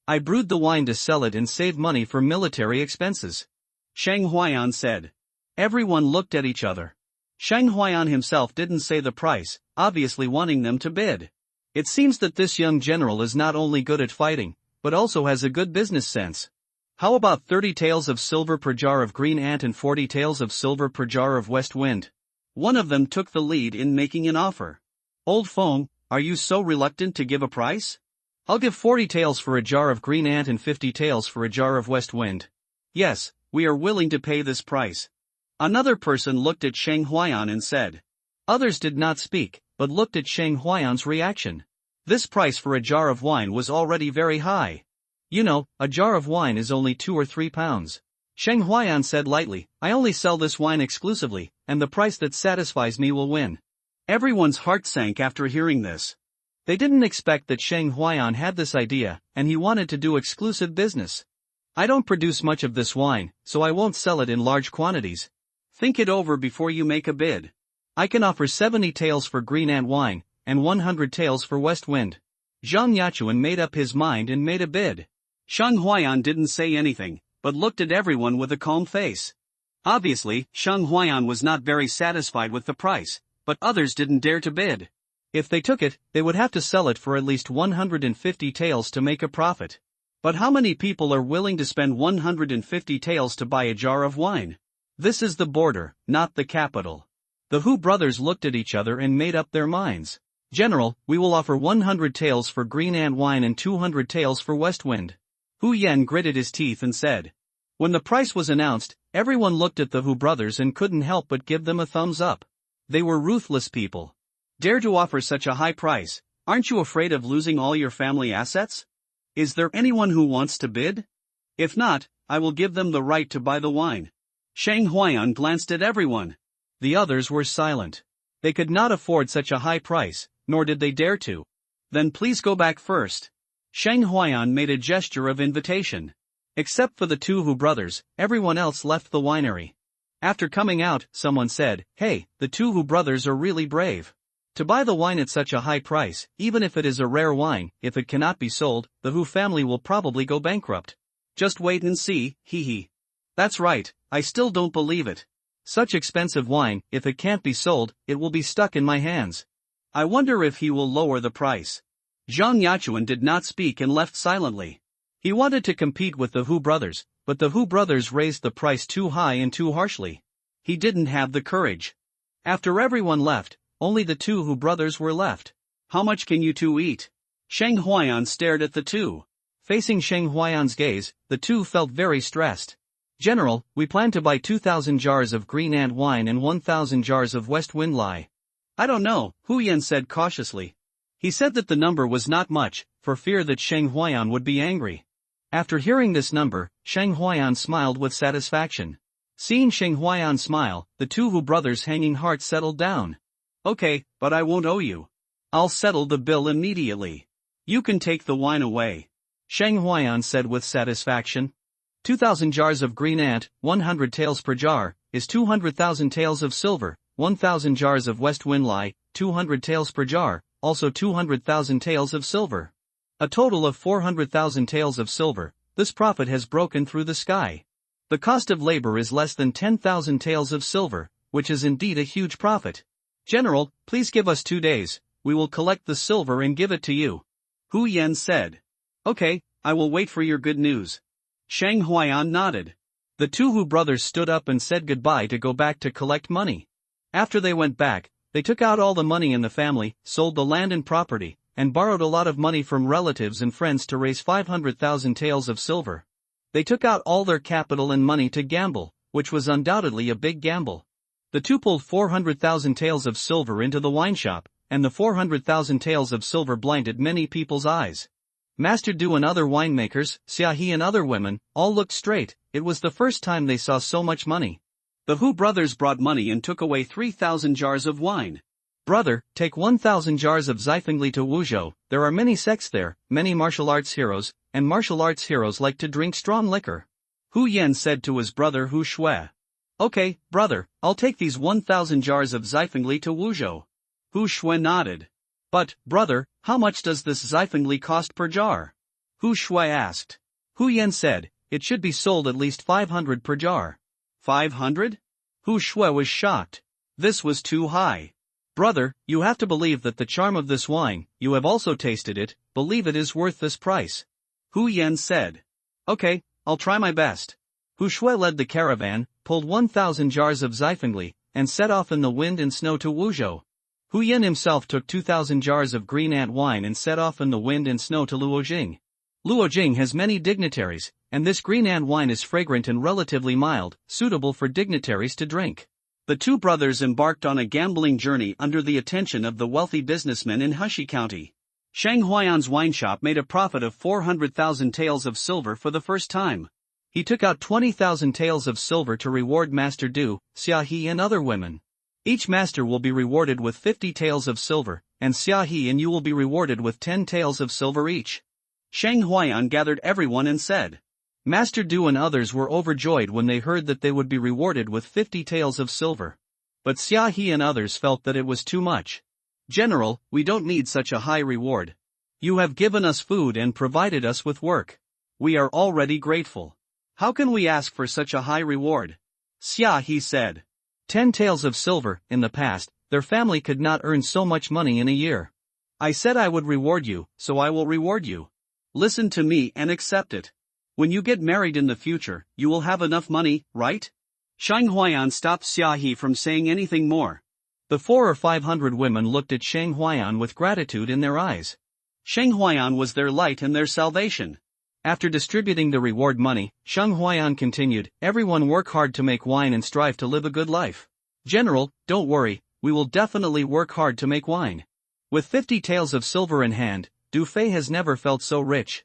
I brewed the wine to sell it and save money for military expenses. Sheng Huayan said. Everyone looked at each other. Sheng Huayan himself didn't say the price, obviously wanting them to bid. It seems that this young general is not only good at fighting, but also has a good business sense. How about 30 taels of silver per jar of Green Ant and 40 taels of silver per jar of West Wind? One of them took the lead in making an offer. Old Feng, are you so reluctant to give a price? I'll give 40 taels for a jar of Green Ant and 50 taels for a jar of West Wind. Yes, we are willing to pay this price. Another person looked at Sheng Huayan and said. Others did not speak, but looked at Sheng Huayan's reaction. This price for a jar of wine was already very high. You know, a jar of wine is only 2 or 3 pounds. Sheng Huayan said lightly, I only sell this wine exclusively, and the price that satisfies me will win. Everyone's heart sank after hearing this. They didn't expect that Sheng Huayan had this idea, and he wanted to do exclusive business. I don't produce much of this wine, so I won't sell it in large quantities. Think it over before you make a bid. I can offer 70 taels for Green Ant wine, and 100 taels for West Wind. Zhang Yachuan made up his mind and made a bid. Sheng Huayan didn't say anything, but looked at everyone with a calm face. Obviously, Sheng Huayan was not very satisfied with the price, but others didn't dare to bid. If they took it, they would have to sell it for at least 150 taels to make a profit. But how many people are willing to spend 150 taels to buy a jar of wine? This is the border, not the capital. The Hu brothers looked at each other and made up their minds. General, we will offer 100 taels for Green Ant wine and 200 taels for West Wind. Hu Yan gritted his teeth and said. When the price was announced, everyone looked at the Hu brothers and couldn't help but give them a thumbs up. They were ruthless people. Dare to offer such a high price, aren't you afraid of losing all your family assets? Is there anyone who wants to bid? If not, I will give them the right to buy the wine. Shang Huayan glanced at everyone. The others were silent. They could not afford such a high price, nor did they dare to. Then please go back first. Shang Huayan made a gesture of invitation. Except for the two Hu brothers, everyone else left the winery. After coming out, someone said, "Hey, the two Hu brothers are really brave. To buy the wine at such a high price, even if it is a rare wine, if it cannot be sold, the Hu family will probably go bankrupt. Just wait and see, hee hee." That's right, I still don't believe it. Such expensive wine, if it can't be sold, it will be stuck in my hands. I wonder if he will lower the price. Zhang Yachuan did not speak and left silently. He wanted to compete with the Hu brothers, but the Hu brothers raised the price too high and too harshly. He didn't have the courage. After everyone left, only the two Hu brothers were left. How much can you two eat? Shang Huayan stared at the two. Facing Shang Huayan's gaze, the two felt very stressed. "General, we plan to buy 2,000 jars of green ant wine and 1,000 jars of west wind lye." "I don't know," Hu Yan said cautiously. He said that the number was not much, for fear that Shang Huayan would be angry. After hearing this number, Shang Huayan smiled with satisfaction. Seeing Shang Huayan smile, the two Hu brothers' hanging hearts settled down. "Okay, but I won't owe you. I'll settle the bill immediately. You can take the wine away," Shang Huayan said with satisfaction. 2,000 jars of green ant, 100 taels per jar, is 200,000 taels of silver, 1,000 jars of west wind lye, 200 taels per jar, also 200,000 taels of silver. A total of 400,000 taels of silver. This profit has broken through the sky. The cost of labor is less than 10,000 taels of silver, which is indeed a huge profit. General, please give us 2 days, we will collect the silver and give it to you. Hu Yan said. "Okay, I will wait for your good news." Shang Huayan nodded. The two Hu brothers stood up and said goodbye to go back to collect money. After they went back, they took out all the money in the family, sold the land and property, and borrowed a lot of money from relatives and friends to raise 500,000 taels of silver. They took out all their capital and money to gamble, which was undoubtedly a big gamble. The two pulled 400,000 taels of silver into the wine shop, and the 400,000 taels of silver blinded many people's eyes. Master Du and other winemakers, Xiaohe and other women, all looked straight. It was the first time they saw so much money. The Hu brothers brought money and took away 3,000 jars of wine. "Brother, take 1,000 jars of Zifengli to Wuzhou. There are many sects there, many martial arts heroes, and martial arts heroes like to drink strong liquor," Hu Yan said to his brother Hu Shui. "Okay, brother, I'll take these 1,000 jars of Zifengli to Wuzhou." Hu Shui nodded. "But, brother, how much does this Zifengli cost per jar?" Hu Shui asked. Hu Yan said, "It should be sold at least 500 per jar." 500? Hu Shui was shocked. This was too high. "Brother, you have to believe that the charm of this wine, you have also tasted it, believe it is worth this price," Hu Yan said. "Okay, I'll try my best." Hu Shui led the caravan, pulled 1,000 jars of Zifengli, and set off in the wind and snow to Wuzhou. Hu Yan himself took 2,000 jars of green ant wine and set off in the wind and snow to Luojing. Luojing has many dignitaries, and this green ant wine is fragrant and relatively mild, suitable for dignitaries to drink. The two brothers embarked on a gambling journey under the attention of the wealthy businessmen in Hushi County. Shang Huayan's wine shop made a profit of 400,000 taels of silver for the first time. He took out 20,000 taels of silver to reward Master Du, Xiaohe and other women. Each master will be rewarded with 50 taels of silver, and Xiaohe and you will be rewarded with 10 taels of silver each. Shang Huayan gathered everyone and said. Master Du and others were overjoyed when they heard that they would be rewarded with 50 taels of silver. But Xiaohe and others felt that it was too much. "General, we don't need such a high reward. You have given us food and provided us with work. We are already grateful. How can we ask for such a high reward?" Xiaohe said. 10 taels of silver. In the past, their family could not earn so much money in a year. I said I would reward you, so I will reward you. Listen to me and accept it. When you get married in the future, you will have enough money, right? Shang Huayan stopped Xiaohe from saying anything more. The 400 or 500 women looked at Shang Huayan with gratitude in their eyes. Shang Huayan was their light and their salvation. After distributing the reward money, Shang Huayan continued, "Everyone work hard to make wine and strive to live a good life. General, don't worry, we will definitely work hard to make wine." With 50 taels of silver in hand, Du Fei has never felt so rich.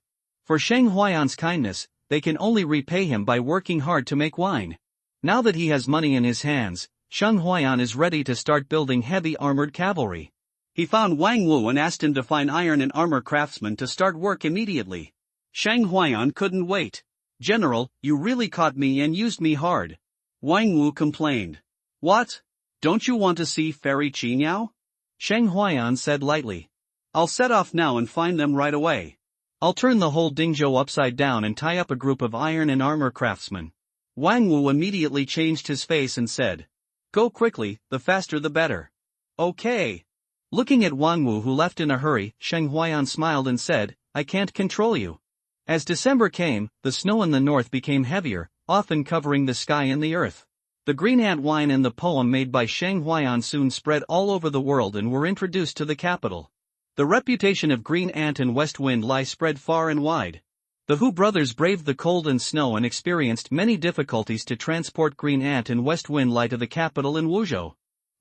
For Sheng Huayan's kindness, they can only repay him by working hard to make wine. Now that he has money in his hands, Sheng Huayan is ready to start building heavy armored cavalry. He found Wang Wu and asked him to find iron and armor craftsmen to start work immediately. Sheng Huayan couldn't wait. "General, you really caught me and used me hard," Wang Wu complained. "What? Don't you want to see Fairy Qiniao?" Sheng Huayan said lightly. "I'll set off now and find them right away. I'll turn the whole Dingzhou upside down and tie up a group of iron and armor craftsmen." Wang Wu immediately changed his face and said, "Go quickly, the faster the better." "Okay." Looking at Wang Wu, who left in a hurry, Sheng Huayan smiled and said, "I can't control you." As December came, the snow in the north became heavier, often covering the sky and the earth. The green ant wine and the poem made by Sheng Huayan soon spread all over the world and were introduced to the capital. The reputation of Green Ant and West Wind Lie spread far and wide. The Hu brothers braved the cold and snow and experienced many difficulties to transport Green Ant and West Wind Lie to the capital in Wuzhou.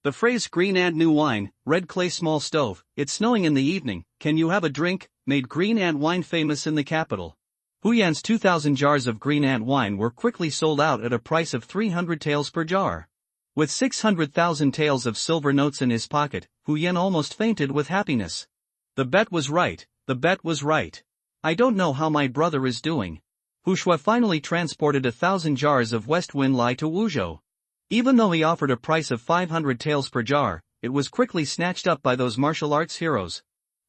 The phrase "Green Ant new wine, red clay small stove, it's snowing in the evening, can you have a drink?" made Green Ant wine famous in the capital. Huyan's 2,000 jars of Green Ant wine were quickly sold out at a price of 300 taels per jar. With 600,000 taels of silver notes in his pocket, Huyan almost fainted with happiness. The bet was right, the bet was right. I don't know how my brother is doing. Hu Shui finally transported 1,000 jars of West Wind Lie to Wuzhou. Even though he offered a price of 500 taels per jar, it was quickly snatched up by those martial arts heroes.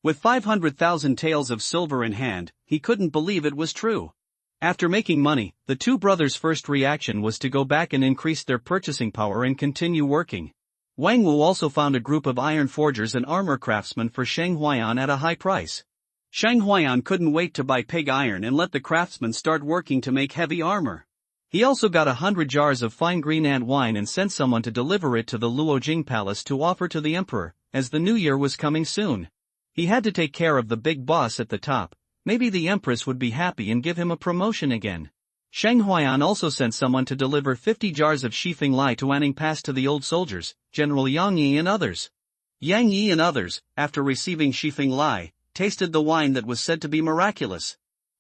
With 500,000 taels of silver in hand, he couldn't believe it was true. After making money, the two brothers' first reaction was to go back and increase their purchasing power and continue working. Wang Wu also found a group of iron forgers and armor craftsmen for Sheng Huayan at a high price. Sheng Huayan couldn't wait to buy pig iron and let the craftsmen start working to make heavy armor. He also got 100 jars of fine green ant wine and sent someone to deliver it to the Luojing Palace to offer to the emperor, as the new year was coming soon. He had to take care of the big boss at the top. Maybe the empress would be happy and give him a promotion again. Sheng Huayan also sent someone to deliver 50 jars of Shifeng Lai to Anning Pass to the old soldiers, General Yang Yi and others. Yang Yi and others, after receiving Shifeng Lai, tasted the wine that was said to be miraculous.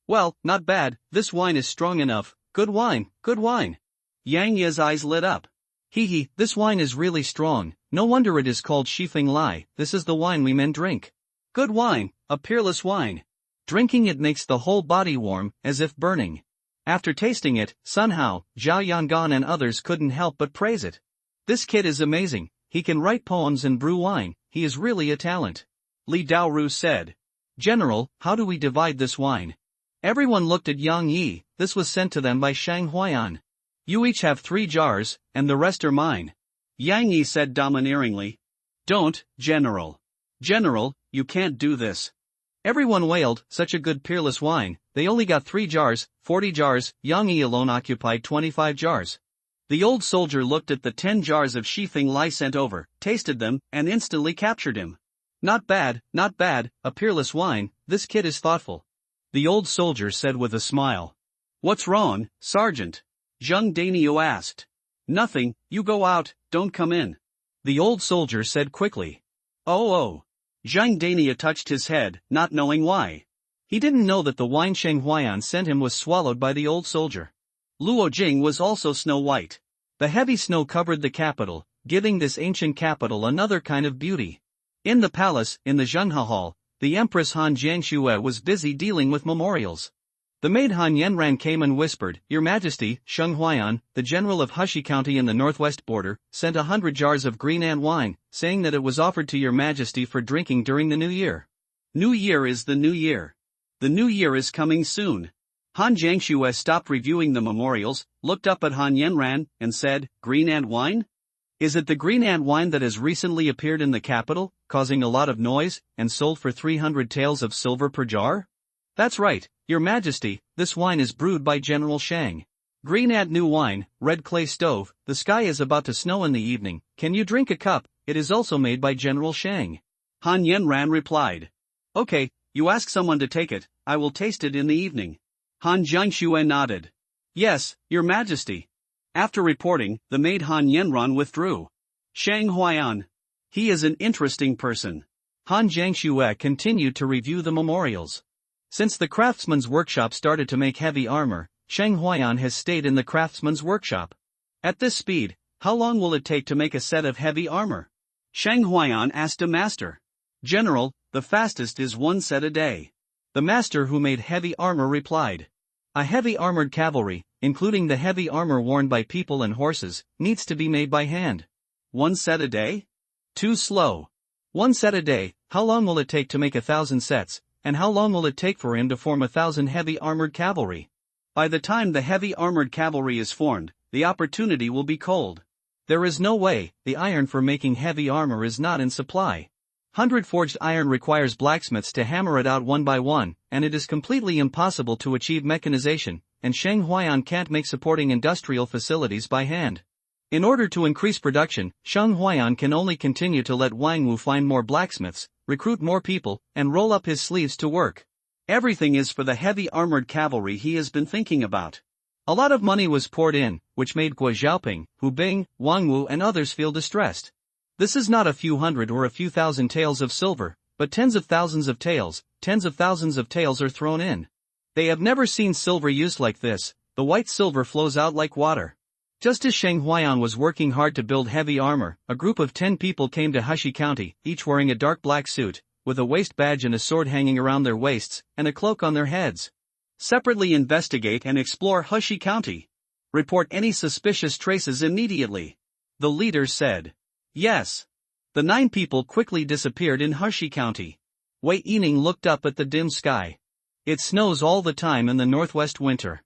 "Well, not bad, this wine is strong enough, good wine, good wine." Yang Yi's eyes lit up. "Hee, this wine is really strong, no wonder it is called Shifeng Lai, this is the wine we men drink. Good wine, a peerless wine. Drinking it makes the whole body warm, as if burning." After tasting it, Sun Hao, Zhao Yangan and others couldn't help but praise it. "This kid is amazing, he can write poems and brew wine, he is really a talent." Li Daoru said. "General, how do we divide this wine?" Everyone looked at Yang Yi. This was sent to them by Sheng Huayan. "You each have 3 jars, and the rest are mine," Yang Yi said domineeringly. "Don't, General. General, you can't do this." Everyone wailed, such a good peerless wine, they only got 3 jars, 40 jars, Yang Yi alone occupied 25 jars. The old soldier looked at the 10 jars of Shifeng Lai sent over, tasted them, and instantly captured him. Not bad, a peerless wine, this kid is thoughtful," the old soldier said with a smile. "What's wrong, Sergeant?" Zheng Dainio asked. "Nothing, you go out, don't come in," the old soldier said quickly. Oh. Zheng Dainio touched his head, not knowing why. He didn't know that the wine Sheng Huayan sent him was swallowed by the old soldier. Luojing was also snow white. The heavy snow covered the capital, giving this ancient capital another kind of beauty. In the palace, in the Zhenghe Hall, the Empress Han Jiangxue was busy dealing with memorials. The maid Han Yanran came and whispered, "Your Majesty, Sheng Huayan, the general of Hushi County in the northwest border, sent 100 jars of green ant wine, saying that it was offered to your Majesty for drinking during the new year." New Year is the new year. The new year is coming soon. Han Jiangxue stopped reviewing the memorials, looked up at Han Yanran, and said, "Green ant wine? Is it the green ant wine that has recently appeared in the capital, causing a lot of noise, and sold for 300 taels of silver per jar?" "That's right, Your Majesty, this wine is brewed by General Shang. Green ant new wine, red clay stove, the sky is about to snow in the evening, can you drink a cup, it is also made by General Shang." Han Yanran replied. "Okay, you ask someone to take it, I will taste it in the evening." Han Jiangxue nodded. "Yes, Your Majesty." After reporting, the maid Han Yanran withdrew. Sheng Huayan. He is an interesting person. Han Jiangxue continued to review the memorials. Since the craftsman's workshop started to make heavy armor, Sheng Huayan has stayed in the craftsman's workshop. At this speed, how long will it take to make a set of heavy armor? Sheng Huayan asked a master. General, the fastest is 1 set a day. The master who made heavy armor replied. A heavy armored cavalry, including the heavy armor worn by people and horses, needs to be made by hand. 1 set a day? Too slow. 1 set a day, how long will it take to make 1,000 sets, and how long will it take for him to form 1,000 heavy armored cavalry? By the time the heavy armored cavalry is formed, the opportunity will be cold. There is no way, the iron for making heavy armor is not in supply. 100 forged iron requires blacksmiths to hammer it out one by one, and it is completely impossible to achieve mechanization, and Sheng Huayan can't make supporting industrial facilities by hand. In order to increase production, Sheng Huayan can only continue to let Wang Wu find more blacksmiths, recruit more people, and roll up his sleeves to work. Everything is for the heavy armored cavalry he has been thinking about. A lot of money was poured in, which made Guo Xiaoping, Hu Bing, Wang Wu and others feel distressed. This is not a few hundred or a few thousand taels of silver, but tens of thousands of taels are thrown in. They have never seen silver used like this. The white silver flows out like water. Just as Sheng Huayan was working hard to build heavy armor, a group of 10 people came to Hushi County, each wearing a dark black suit, with a waist badge and a sword hanging around their waists, and a cloak on their heads. Separately investigate and explore Hushi County. Report any suspicious traces immediately. The leader said. Yes. The 9 people quickly disappeared in Hushi County. Wei Yining looked up at the dim sky. It snows all the time in the northwest winter.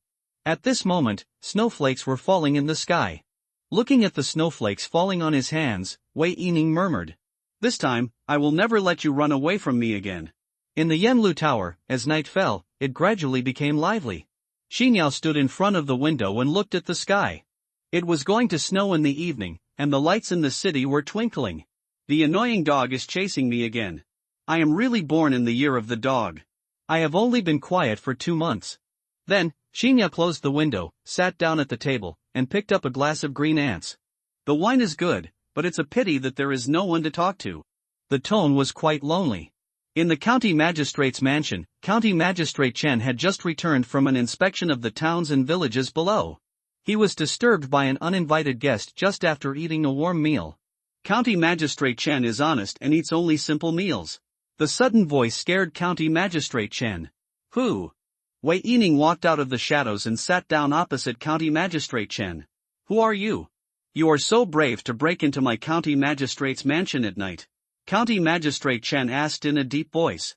At this moment, snowflakes were falling in the sky. Looking at the snowflakes falling on his hands, Wei Yining murmured. This time, I will never let you run away from me again. In the Yanlu Tower, as night fell, it gradually became lively. Xinyao stood in front of the window and looked at the sky. It was going to snow in the evening, and the lights in the city were twinkling. The annoying dog is chasing me again. I am really born in the year of the dog. I have only been quiet for 2 months. Then, Xinyao closed the window, sat down at the table, and picked up a glass of green ants. The wine is good, but it's a pity that there is no one to talk to. The tone was quite lonely. In the county magistrate's mansion, County Magistrate Chen had just returned from an inspection of the towns and villages below. He was disturbed by an uninvited guest just after eating a warm meal. County Magistrate Chen is honest and eats only simple meals. The sudden voice scared County Magistrate Chen. Who? Wei Yining walked out of the shadows and sat down opposite County Magistrate Chen. Who are you? You are so brave to break into my County Magistrate's mansion at night. County Magistrate Chen asked in a deep voice.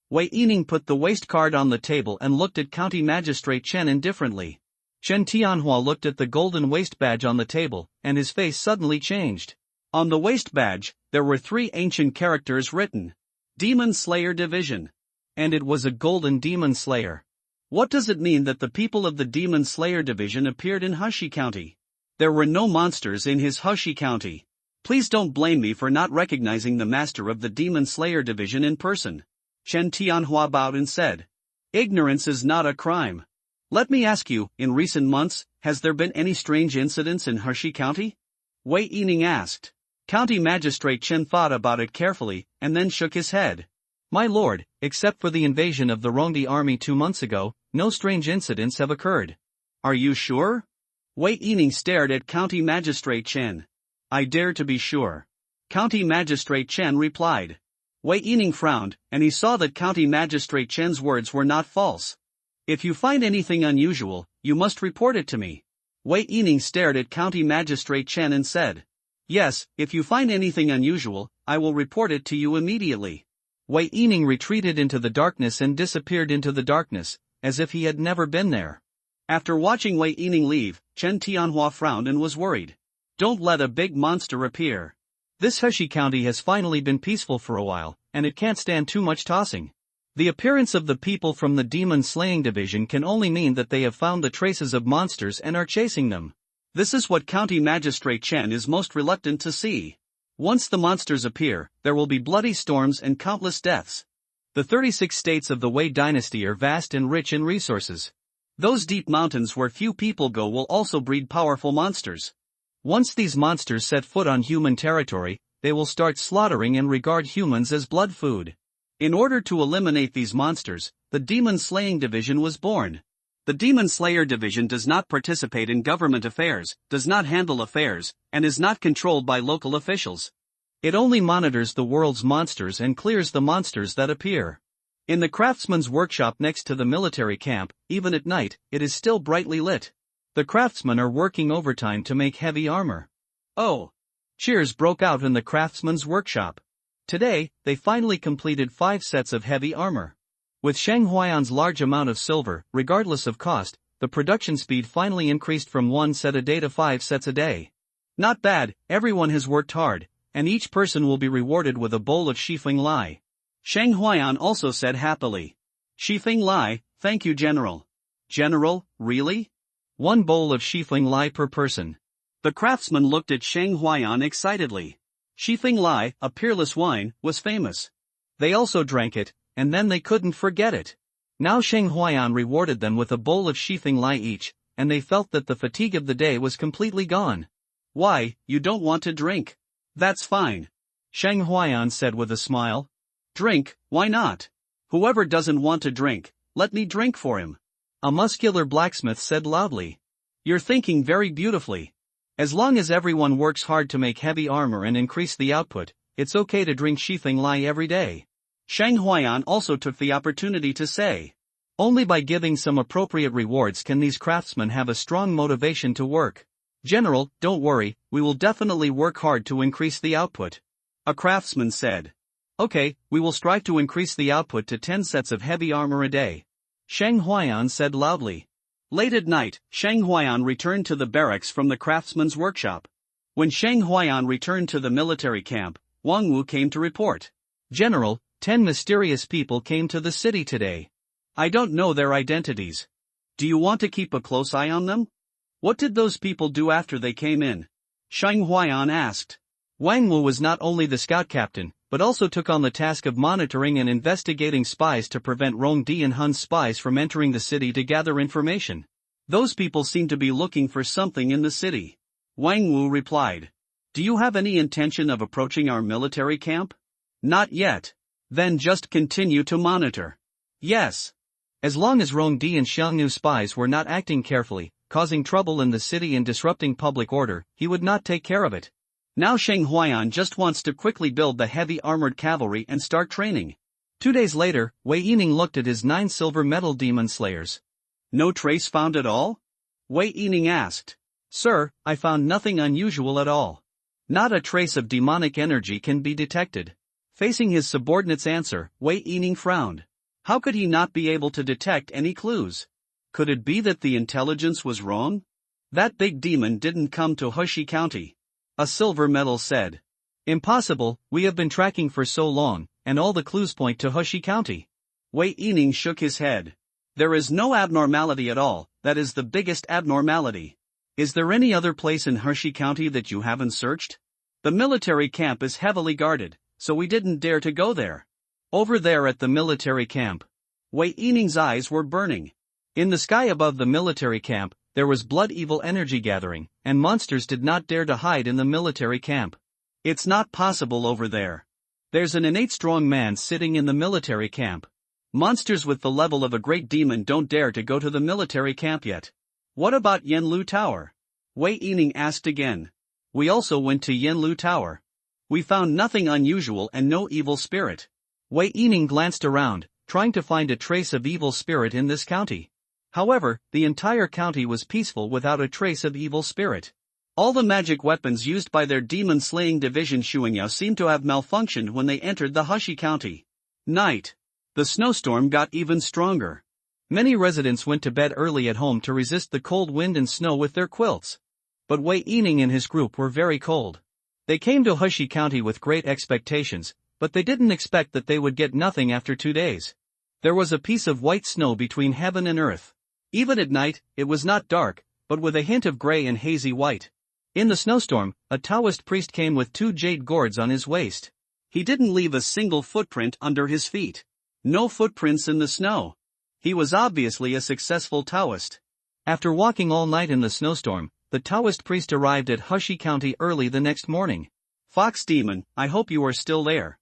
Wei Yining put the waist card on the table and looked at County Magistrate Chen indifferently. Chen Tianhua looked at the golden waist badge on the table, and his face suddenly changed. On the waist badge, there were 3 ancient characters written. Demon Slayer Division. And it was a golden demon slayer. What does it mean that the people of the Demon Slayer Division appeared in Hushi County? There were no monsters in his Hushi County. Please don't blame me for not recognizing the master of the Demon Slayer Division in person. Chen Tianhua bowed and said. Ignorance is not a crime. Let me ask you, in recent months, has there been any strange incidents in Hushi County? Wei Yining asked. County Magistrate Chen thought about it carefully, and then shook his head. My lord, except for the invasion of the Rongdi army 2 months ago, no strange incidents have occurred. Are you sure? Wei Yining stared at County Magistrate Chen. I dare to be sure. County Magistrate Chen replied. Wei Yining frowned, and he saw that County Magistrate Chen's words were not false. If you find anything unusual, you must report it to me. Wei Yining stared at County Magistrate Chen and said. Yes, if you find anything unusual, I will report it to you immediately. Wei Yining retreated into the darkness and disappeared into the darkness, as if he had never been there. After watching Wei Yining leave, Chen Tianhua frowned and was worried. Don't let a big monster appear. This Hushi County has finally been peaceful for a while, and it can't stand too much tossing. The appearance of the people from the Demon Slaying Division can only mean that they have found the traces of monsters and are chasing them. This is what County Magistrate Chen is most reluctant to see. Once the monsters appear, there will be bloody storms and countless deaths. The 36 states of the Wei dynasty are vast and rich in resources. Those deep mountains where few people go will also breed powerful monsters. Once these monsters set foot on human territory, they will start slaughtering and regard humans as blood food. In order to eliminate these monsters, the Demon Slaying Division was born. The Demon Slayer Division does not participate in government affairs, does not handle affairs, and is not controlled by local officials. It only monitors the world's monsters and clears the monsters that appear. In the craftsman's workshop next to the military camp, even at night, it is still brightly lit. The craftsmen are working overtime to make heavy armor. Oh! Cheers broke out in the craftsman's workshop. Today, they finally completed 5 sets of heavy armor. With Shang Huayan's large amount of silver, regardless of cost, the production speed finally increased from 1 set a day to 5 sets a day. Not bad, everyone has worked hard, and each person will be rewarded with a bowl of Shifeng Lai. Shang Huayan also said happily. Shifeng Lai, thank you General. General, really? 1 bowl of Shifeng Lai per person. The craftsman looked at Shang Huayan excitedly. Shifeng Lai, a peerless wine, was famous. They also drank it, and then they couldn't forget it. Now Shang Huayan rewarded them with a bowl of Shifeng Lai each, and they felt that the fatigue of the day was completely gone. Why, you don't want to drink? That's fine. Shang Huayan said with a smile. Drink, why not? Whoever doesn't want to drink, let me drink for him. A muscular blacksmith said loudly. You're thinking very beautifully. As long as everyone works hard to make heavy armor and increase the output, it's okay to drink Shifeng Lai every day. Shang Huayan also took the opportunity to say. Only by giving some appropriate rewards can these craftsmen have a strong motivation to work. General, don't worry, we will definitely work hard to increase the output. A craftsman said. Okay, we will strive to increase the output to 10 sets of heavy armor a day. Shang Huayan said loudly. Late at night, Shang Huayan returned to the barracks from the craftsman's workshop. When Shang Huayan returned to the military camp, Wang Wu came to report. General, 10 mysterious people came to the city today. I don't know their identities. Do you want to keep a close eye on them? What did those people do after they came in? Shang Huayan asked. Wang Wu was not only the scout captain, but also took on the task of monitoring and investigating spies to prevent Rong Di and Hun's spies from entering the city to gather information. Those people seem to be looking for something in the city. Wang Wu replied. Do you have any intention of approaching our military camp? Not yet. Then just continue to monitor. Yes. As long as Rong Di and Xiangnu spies were not acting carefully, causing trouble in the city and disrupting public order, he would not take care of it. Now Shang Huayan just wants to quickly build the heavy armored cavalry and start training. 2 days later, Wei Yining looked at his 9 silver medal demon slayers. No trace found at all? Wei Yining asked. Sir, I found nothing unusual at all. Not a trace of demonic energy can be detected. Facing his subordinate's answer, Wei Yining frowned. How could he not be able to detect any clues? Could it be that the intelligence was wrong? That big demon didn't come to Hushi County. A silver medal said. Impossible, we have been tracking for so long, and all the clues point to Hushi County. Wei Yining shook his head. There is no abnormality at all, that is the biggest abnormality. Is there any other place in Hushi County that you haven't searched? The military camp is heavily guarded, so we didn't dare to go there. Over there at the military camp. Wei Yining's eyes were burning. In the sky above the military camp, there was blood evil energy gathering, and monsters did not dare to hide in the military camp. It's not possible over there. There's an innate strong man sitting in the military camp. Monsters with the level of a great demon don't dare to go to the military camp yet. What about Yanlu Tower? Wei Yining asked again. We also went to Yanlu Tower. We found nothing unusual and no evil spirit. Wei Yining glanced around, trying to find a trace of evil spirit in this county. However, the entire county was peaceful without a trace of evil spirit. All the magic weapons used by their demon-slaying division Shuangyao seemed to have malfunctioned when they entered the Hushi County. Night. The snowstorm got even stronger. Many residents went to bed early at home to resist the cold wind and snow with their quilts. But Wei Yining and his group were very cold. They came to Hushi County with great expectations, but they didn't expect that they would get nothing after 2 days. There was a piece of white snow between heaven and earth. Even at night, it was not dark, but with a hint of gray and hazy white. In the snowstorm, a Taoist priest came with 2 jade gourds on his waist. He didn't leave a single footprint under his feet. No footprints in the snow. He was obviously a successful Taoist. After walking all night in the snowstorm, the Taoist priest arrived at Hushi County early the next morning. Fox Demon, I hope you are still there.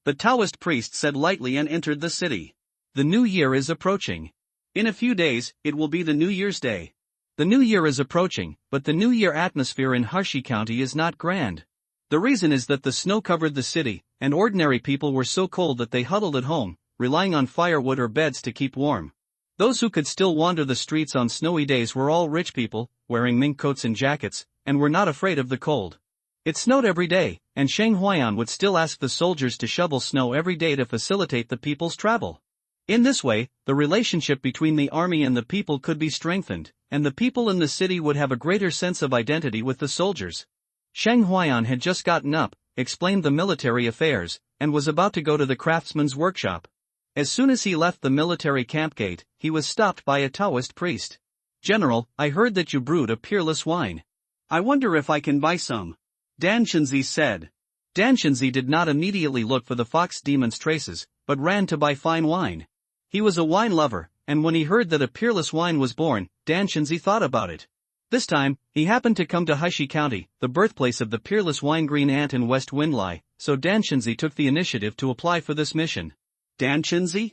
the Taoist priest said lightly and entered the city. The new year is approaching. In a few days, it will be the New Year's Day. The new year is approaching, but the new year atmosphere in Hushi County is not grand. The reason is that the snow covered the city, and ordinary people were so cold that they huddled at home, relying on firewood or beds to keep warm. Those who could still wander the streets on snowy days were all rich people, wearing mink coats and jackets, and were not afraid of the cold. It snowed every day, and Sheng Huayan would still ask the soldiers to shovel snow every day to facilitate the people's travel. In this way, the relationship between the army and the people could be strengthened, and the people in the city would have a greater sense of identity with the soldiers. Sheng Huayan had just gotten up, explained the military affairs, and was about to go to the craftsman's workshop. As soon as he left the military camp gate, he was stopped by a Taoist priest. "General, I heard that you brewed a peerless wine. I wonder if I can buy some," Dan Shenzi said. Dan Shenzi did not immediately look for the fox demon's traces, but ran to buy fine wine. He was a wine lover, and when he heard that a peerless wine was born, Dan Shenzi thought about it. This time, he happened to come to Hushi County, the birthplace of the peerless wine Green Ant in West Windlai, so Dan Shenzi took the initiative to apply for this mission. "Dan Shenzi?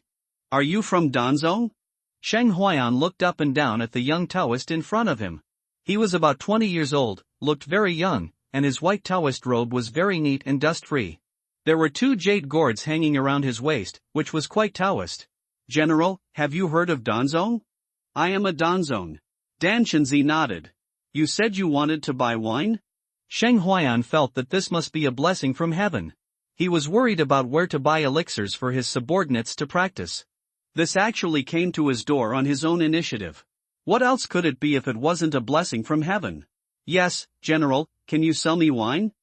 Are you from Danzong?" Sheng Huayan looked up and down at the young Taoist in front of him. He was about 20 years old, looked very young, and his white Taoist robe was very neat and dust-free. There were 2 jade gourds hanging around his waist, which was quite Taoist. "General, have you heard of Danzong?" "I am a Danzong." Dan Shenzi nodded. "You said you wanted to buy wine?" Sheng Huayan felt that this must be a blessing from heaven. He was worried about where to buy elixirs for his subordinates to practice. This actually came to his door on his own initiative. What else could it be if it wasn't a blessing from heaven? "Yes, General, can you sell me wine?"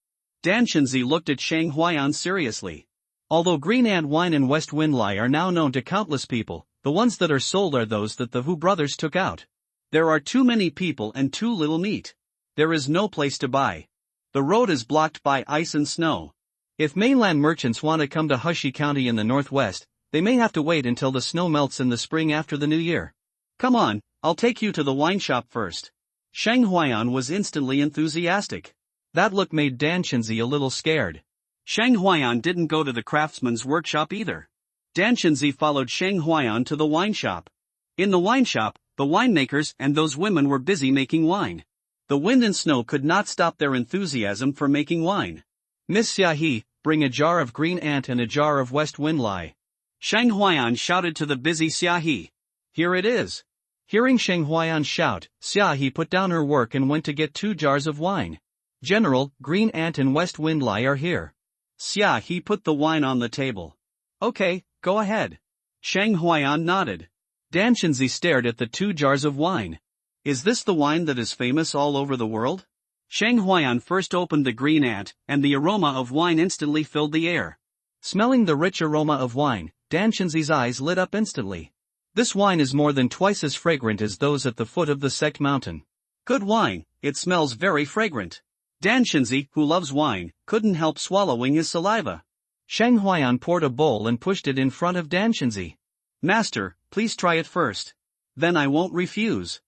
Dan Shenzi looked at Sheng Huayan seriously. Although Green Ant wine and West Windlai are now known to countless people, the ones that are sold are those that the Hu brothers took out. There are too many people and too little meat. There is no place to buy. The road is blocked by ice and snow. If mainland merchants want to come to Hushi County in the northwest, they may have to wait until the snow melts in the spring after the new year. "Come on, I'll take you to the wine shop first." Sheng Huayan was instantly enthusiastic. That look made Dan Shenzi a little scared. Sheng Huayan didn't go to the craftsman's workshop either. Dan Shenzi followed Sheng Huayan to the wine shop. In the wine shop, the winemakers and those women were busy making wine. The wind and snow could not stop their enthusiasm for making wine. "Miss Xiaohe, bring a jar of Green Ant and a jar of West Windlai." Sheng Huayan shouted to the busy Xiaohe. "Here it is." Hearing Sheng Huayan shout, Xiaohe put down her work and went to get 2 jars of wine. "General, Green Ant and West Windlai are here." Xiaohe put the wine on the table. "Okay, go ahead." Sheng Huayan nodded. Dan Shenzi stared at the 2 jars of wine. "Is this the wine that is famous all over the world?" Sheng Huayan first opened the Green Ant, and the aroma of wine instantly filled the air. Smelling the rich aroma of wine, Dan Shenzi's eyes lit up instantly. This wine is more than twice as fragrant as those at the foot of the Sect Mountain. "Good wine, it smells very fragrant." Dan Shenzi, who loves wine, couldn't help swallowing his saliva. Sheng Huayan poured a bowl and pushed it in front of Dan Shenzi. "Master, please try it first. Then I won't refuse."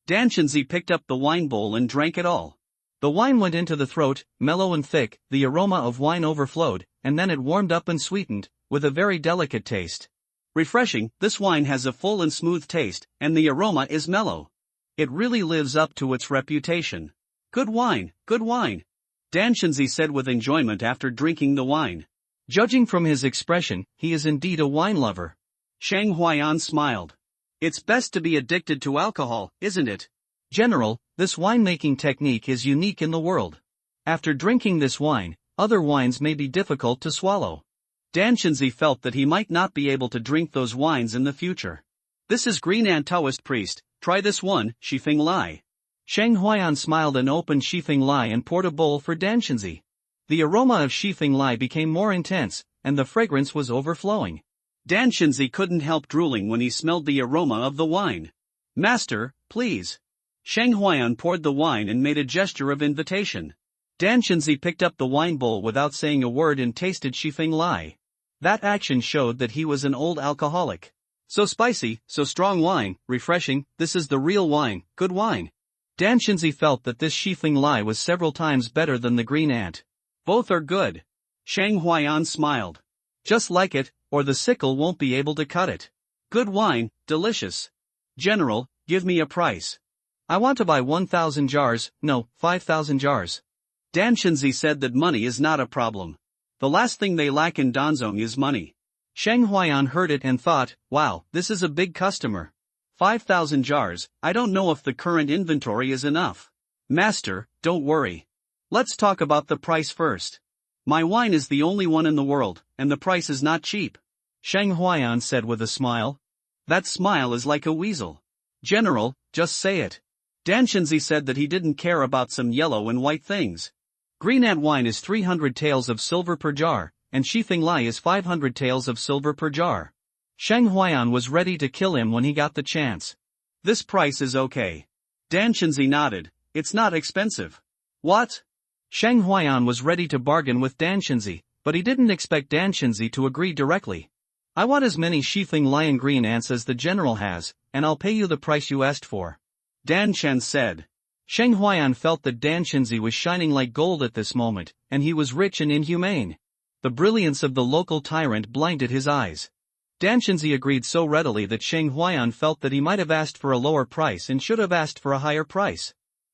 Dan Shenzi picked up the wine bowl and drank it all. The wine went into the throat, mellow and thick, the aroma of wine overflowed, and then it warmed up and sweetened, with a very delicate taste. "Refreshing, this wine has a full and smooth taste, and the aroma is mellow. It really lives up to its reputation. Good wine, good wine," Dan Shenzi said with enjoyment after drinking the wine. Judging from his expression, he is indeed a wine lover. Sheng Huayan smiled. "It's best to be addicted to alcohol, isn't it?" "General, this winemaking technique is unique in the world. After drinking this wine, other wines may be difficult to swallow." Dan Shenzi felt that he might not be able to drink those wines in the future. "This is Green Ant Taoist priest, try this one, Shifeng Lai." Sheng Huayan smiled and opened Shifeng Lai and poured a bowl for Dan Shenzi. The aroma of Shifeng Lai became more intense, and the fragrance was overflowing. Dan Shenzi couldn't help drooling when he smelled the aroma of the wine. "Master, please." Sheng Huayan poured the wine and made a gesture of invitation. Dan Shenzi picked up the wine bowl without saying a word and tasted Shifeng Lai. That action showed that he was an old alcoholic. "So spicy, so strong wine, refreshing, this is the real wine, good wine." Dan Shenzi felt that this Shifeng Lai was several times better than the Green Ant. "Both are good." Sheng Huayan smiled. Just like it, or the sickle won't be able to cut it. Good wine, delicious. General, give me a price. I want to buy 1,000 jars, no, 5,000 jars. Dan Shenzi said that money is not a problem. The last thing they lack in Danzong is money. Sheng Huayan heard it and thought, wow, this is a big customer. 5,000 jars, I don't know if the current inventory is enough. Master, don't worry. Let's talk about the price first. My wine is the only one in the world, and the price is not cheap. Sheng Huayan said with a smile. That smile is like a weasel. General, just say it. Dan Shenzi said that he didn't care about some yellow and white things. Green ant wine is 300 taels of silver per jar, and Shifeng Lai is 500 taels of silver per jar. Sheng Huayan was ready to kill him when he got the chance. This price is okay. Dan Shenzi nodded. It's not expensive. What? Sheng Huayan was ready to bargain with Dan Shenzi, but he didn't expect Dan Shenzi to agree directly. I want as many Shifeng Lion green ants as the general has, and I'll pay you the price you asked for. Dan Shen said. Sheng Huayan felt that Dan Shenzi was shining like gold at this moment, and he was rich and inhumane. The brilliance of the local tyrant blinded his eyes. Dan Shenzi agreed so readily that Sheng Huayan felt that he might have asked for a lower price and should have asked for a higher price.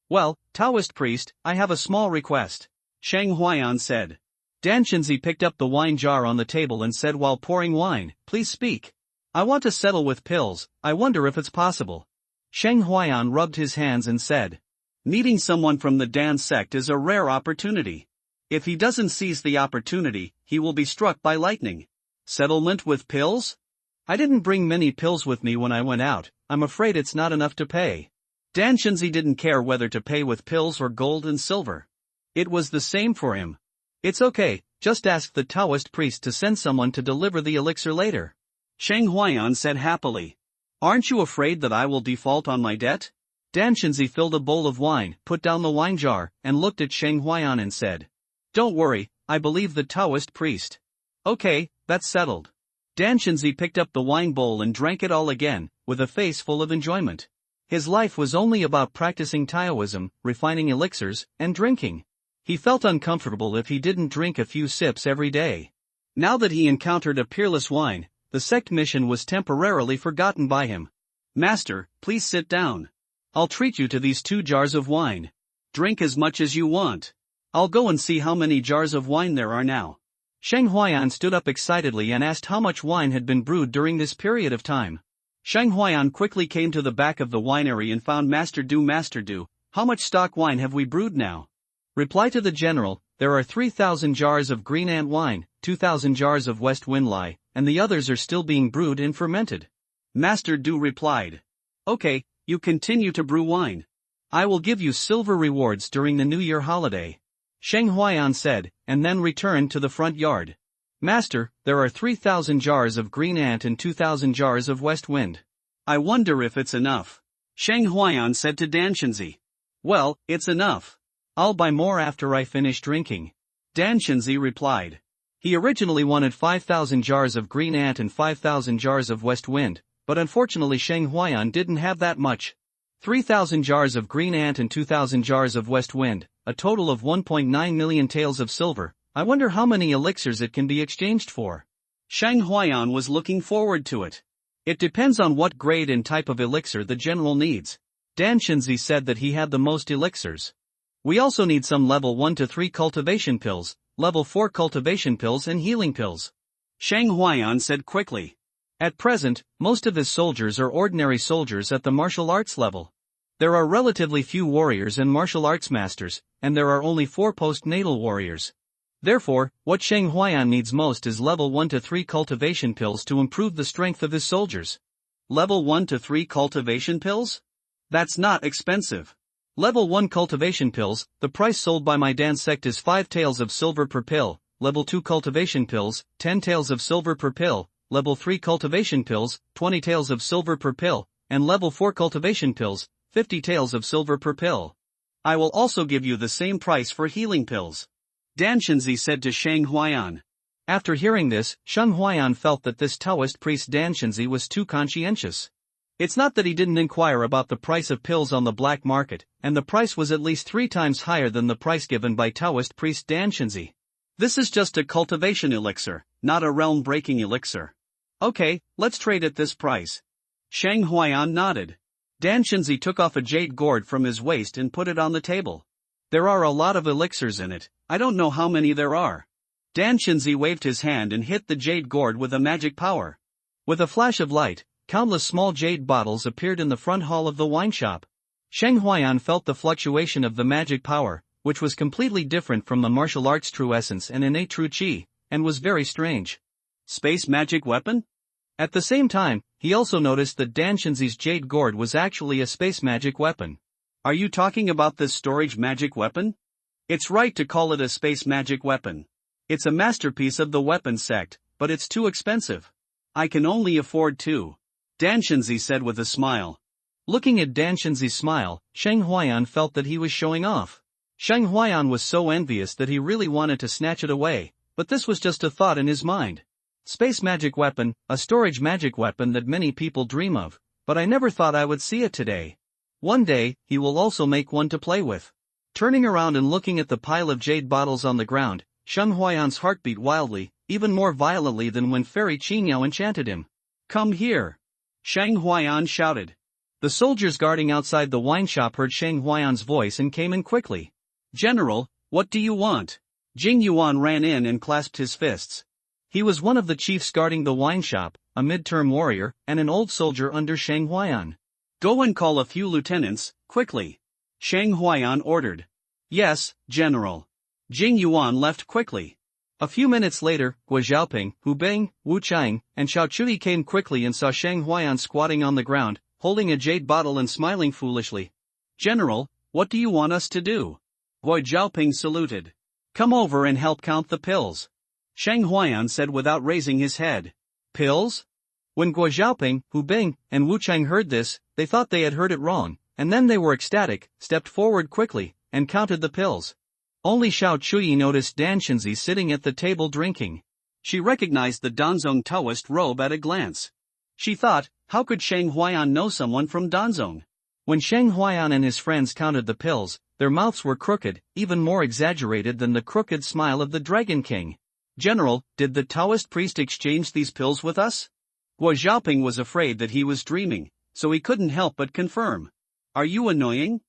Well, Taoist priest, I have a small request. Sheng Huayan said. Dan Shenzi picked up the wine jar on the table and said while pouring wine, please speak. I want to settle with pills, I wonder if it's possible. Sheng Huayan rubbed his hands and said. Meeting someone from the Dan sect is a rare opportunity. If he doesn't seize the opportunity, he will be struck by lightning. Settlement with pills? I didn't bring many pills with me when I went out, I'm afraid it's not enough to pay. Dan Shenzi didn't care whether to pay with pills or gold and silver. It was the same for him. It's okay, just ask the Taoist priest to send someone to deliver the elixir later. Sheng Huayan said happily. Aren't you afraid that I will default on my debt? Dan Shenzi filled a bowl of wine, put down the wine jar, and looked at Sheng Huayan and said. Don't worry, I believe the Taoist priest. Okay, that's settled. Dan Shenzi picked up the wine bowl and drank it all again, with a face full of enjoyment. His life was only about practicing Taoism, refining elixirs, and drinking. He felt uncomfortable if he didn't drink a few sips every day. Now that he encountered a peerless wine, the sect mission was temporarily forgotten by him. Master, please sit down. I'll treat you to these 2 jars of wine. Drink as much as you want. I'll go and see how many jars of wine there are now. Sheng Huayan stood up excitedly and asked how much wine had been brewed during this period of time. Sheng Huayan quickly came to the back of the winery and found Master Du, how much stock wine have we brewed now? Reply to the general, there are 3,000 jars of green ant wine, 2,000 jars of west wind lye, and the others are still being brewed and fermented. Master Du replied. Okay, you continue to brew wine. I will give you silver rewards during the New Year holiday. Sheng Huayan said, and then returned to the front yard. Master, there are 3,000 jars of green ant and 2,000 jars of west wind. I wonder if it's enough. Sheng Huayan said to Dan Shenzi. Well, it's enough. I'll buy more after I finish drinking. Dan Shenzi replied. He originally wanted 5,000 jars of green ant and 5,000 jars of west wind, but unfortunately Sheng Huayan didn't have that much. 3,000 jars of green ant and 2,000 jars of west wind, a total of 1.9 million taels of silver. I wonder how many elixirs it can be exchanged for. Sheng Huayan was looking forward to it. It depends on what grade and type of elixir the general needs. Dan Shenzi said that he had the most elixirs. We also need some level 1 to 3 cultivation pills, level 4 cultivation pills and healing pills. Sheng Huayan said quickly. At present, most of his soldiers are ordinary soldiers at the martial arts level. There are relatively few warriors and martial arts masters, and there are only 4 postnatal warriors. Therefore, what Sheng Huayan needs most is level 1 to 3 cultivation pills to improve the strength of his soldiers. Level 1 to 3 cultivation pills? That's not expensive. Level 1 cultivation pills, the price sold by my Dan sect is 5 taels of silver per pill. Level 2 cultivation pills, 10 taels of silver per pill. Level 3 cultivation pills, 20 taels of silver per pill. And level 4 cultivation pills, 50 taels of silver per pill. I will also give you the same price for healing pills. Dan Shenzi said to Sheng Huayan. After hearing this, Sheng Huayan felt that this Taoist priest Dan Shenzi was too conscientious. It's not that he didn't inquire about the price of pills on the black market, and the price was at least 3 times higher than the price given by Taoist priest Dan Shenzi. This is just a cultivation elixir, not a realm-breaking elixir. Okay, let's trade at this price. Shang Huayan nodded. Dan Shenzi took off a jade gourd from his waist and put it on the table. There are a lot of elixirs in it, I don't know how many there are. Dan Shenzi waved his hand and hit the jade gourd with a magic power. With a flash of light, countless small jade bottles appeared in the front hall of the wine shop. Shang Huayan felt the fluctuation of the magic power, which was completely different from the martial arts true essence and innate true qi, and was very strange. Space magic weapon? At the same time, he also noticed that Dan Shenzi's jade gourd was actually a space magic weapon. Are you talking about this storage magic weapon? It's right to call it a space magic weapon. It's a masterpiece of the weapon sect, but it's too expensive. I can only afford to. Dan Shenzi said with a smile. Looking at Dan Shenzi's smile, Shang Huayan felt that he was showing off. Shang Huayan was so envious that he really wanted to snatch it away, but this was just a thought in his mind. Space magic weapon, a storage magic weapon that many people dream of, but I never thought I would see it today. One day, he will also make one to play with. Turning around and looking at the pile of jade bottles on the ground, Shang Huayan's heart beat wildly, even more violently than when Fairy Qingyao enchanted him. Come here! Shang Huayan shouted. The soldiers guarding outside the wine shop heard Shang Huayan's voice and came in quickly. General, what do you want? Jing Yuan ran in and clasped his fists. He was one of the chiefs guarding the wine shop, a mid-term warrior, and an old soldier under Shang Huayan. Go and call a few lieutenants, quickly. Shang Huayan ordered. Yes, General. Jing Yuan left quickly. A few minutes later, Guo Xiaoping, Hu Bing, Wu Chang, and Xiao Chui came quickly and saw Shang Huayan squatting on the ground, holding a jade bottle and smiling foolishly. General, what do you want us to do? Guo Xiaoping saluted. Come over and help count the pills. Shang Huayan said without raising his head. Pills? When Guo Xiaoping, Hu Bing, and Wu Chang heard this, they thought they had heard it wrong, and then they were ecstatic, stepped forward quickly, and counted the pills. Only Xiao Chui noticed Dan Shenzi sitting at the table drinking. She recognized the Danzong Taoist robe at a glance. She thought, how could Shang Huayan know someone from Danzong? When Shang Huayan and his friends counted the pills, their mouths were crooked, even more exaggerated than the crooked smile of the Dragon King. General, did the Taoist priest exchange these pills with us? Guo Xiaoping was afraid that he was dreaming, so he couldn't help but confirm. Are you annoying?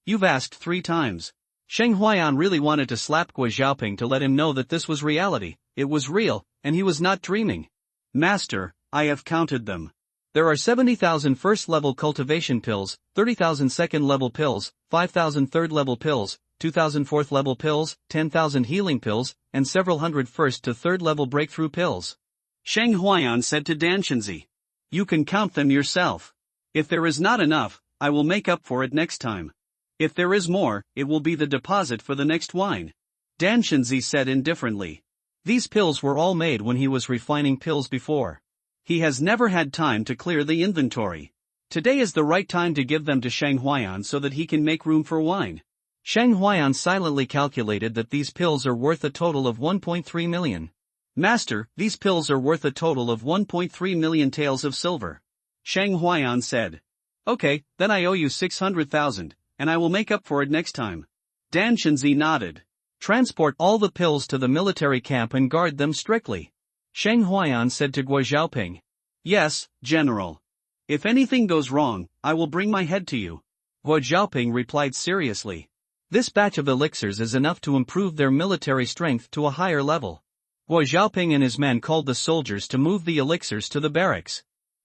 You've asked 3 times. Shang Huayan really wanted to slap Guo Xiaoping to let him know that this was reality, it was real, and he was not dreaming. Master, I have counted them. There are 70,000 first-level cultivation pills, 30,000 second-level pills, 5,000 third-level pills, 2,000 fourth-level pills, 10,000 healing pills, and several hundred first to third-level breakthrough pills. Shang Huayan said to Dan Shenzi. You can count them yourself. If there is not enough, I will make up for it next time. If there is more, it will be the deposit for the next wine. Dan Shenzi said indifferently. These pills were all made when he was refining pills before. He has never had time to clear the inventory. Today is the right time to give them to Shang Huayan so that he can make room for wine. Shang Huayan silently calculated that these pills are worth a total of 1.3 million. Master, these pills are worth a total of 1.3 million taels of silver. Shang Huayan said. Okay, then I owe you 600,000. And I will make up for it next time. Dan Shenzi nodded. Transport all the pills to the military camp and guard them strictly. Shang Huayan said to Guo Xiaoping. Yes, General. If anything goes wrong, I will bring my head to you. Guo Xiaoping replied seriously. This batch of elixirs is enough to improve their military strength to a higher level. Guo Xiaoping and his men called the soldiers to move the elixirs to the barracks.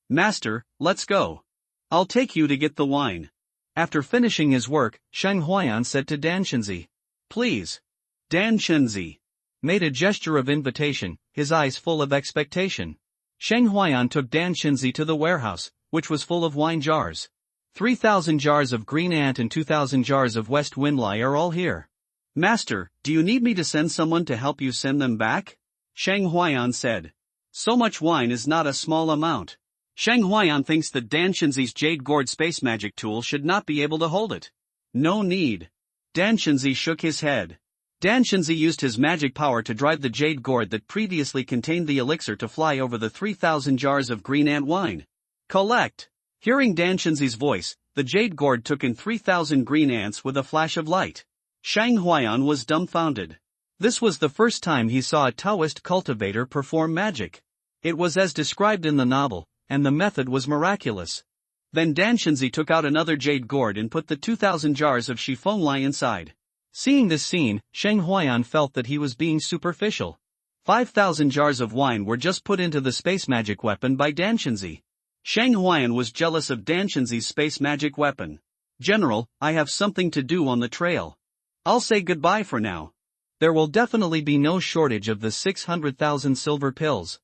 Master, let's go. I'll take you to get the wine. After finishing his work, Shang Huayan said to Dan Shenzi. Please. Dan Shenzi made a gesture of invitation, his eyes full of expectation. Shang Huayan took Dan Shenzi to the warehouse, which was full of wine jars. 3,000 jars of green ant and 2,000 jars of west windlye are all here. Master, do you need me to send someone to help you send them back? Shang Huayan said. So much wine is not a small amount. Shang Huayan thinks that Dan Shenzi's jade gourd space magic tool should not be able to hold it. No need. Dan Shenzi shook his head. Dan Shenzi used his magic power to drive the jade gourd that previously contained the elixir to fly over the 3,000 jars of green ant wine. Collect. Hearing Dan Shenzi's voice, the jade gourd took in 3,000 green ants with a flash of light. Shang Huayan was dumbfounded. This was the first time he saw a Taoist cultivator perform magic. It was as described in the novel, and the method was miraculous. Then Danshinzi took out another jade gourd and put the 2,000 jars of chiffon lye inside. Seeing this scene, Sheng Huayan felt that he was being superficial. 5,000 jars of wine were just put into the space magic weapon by Danshinzi. Sheng Huayan was jealous of Danshinzi's space magic weapon. General, I have something to do on the trail. I'll say goodbye for now. There will definitely be no shortage of the 600,000 silver pills.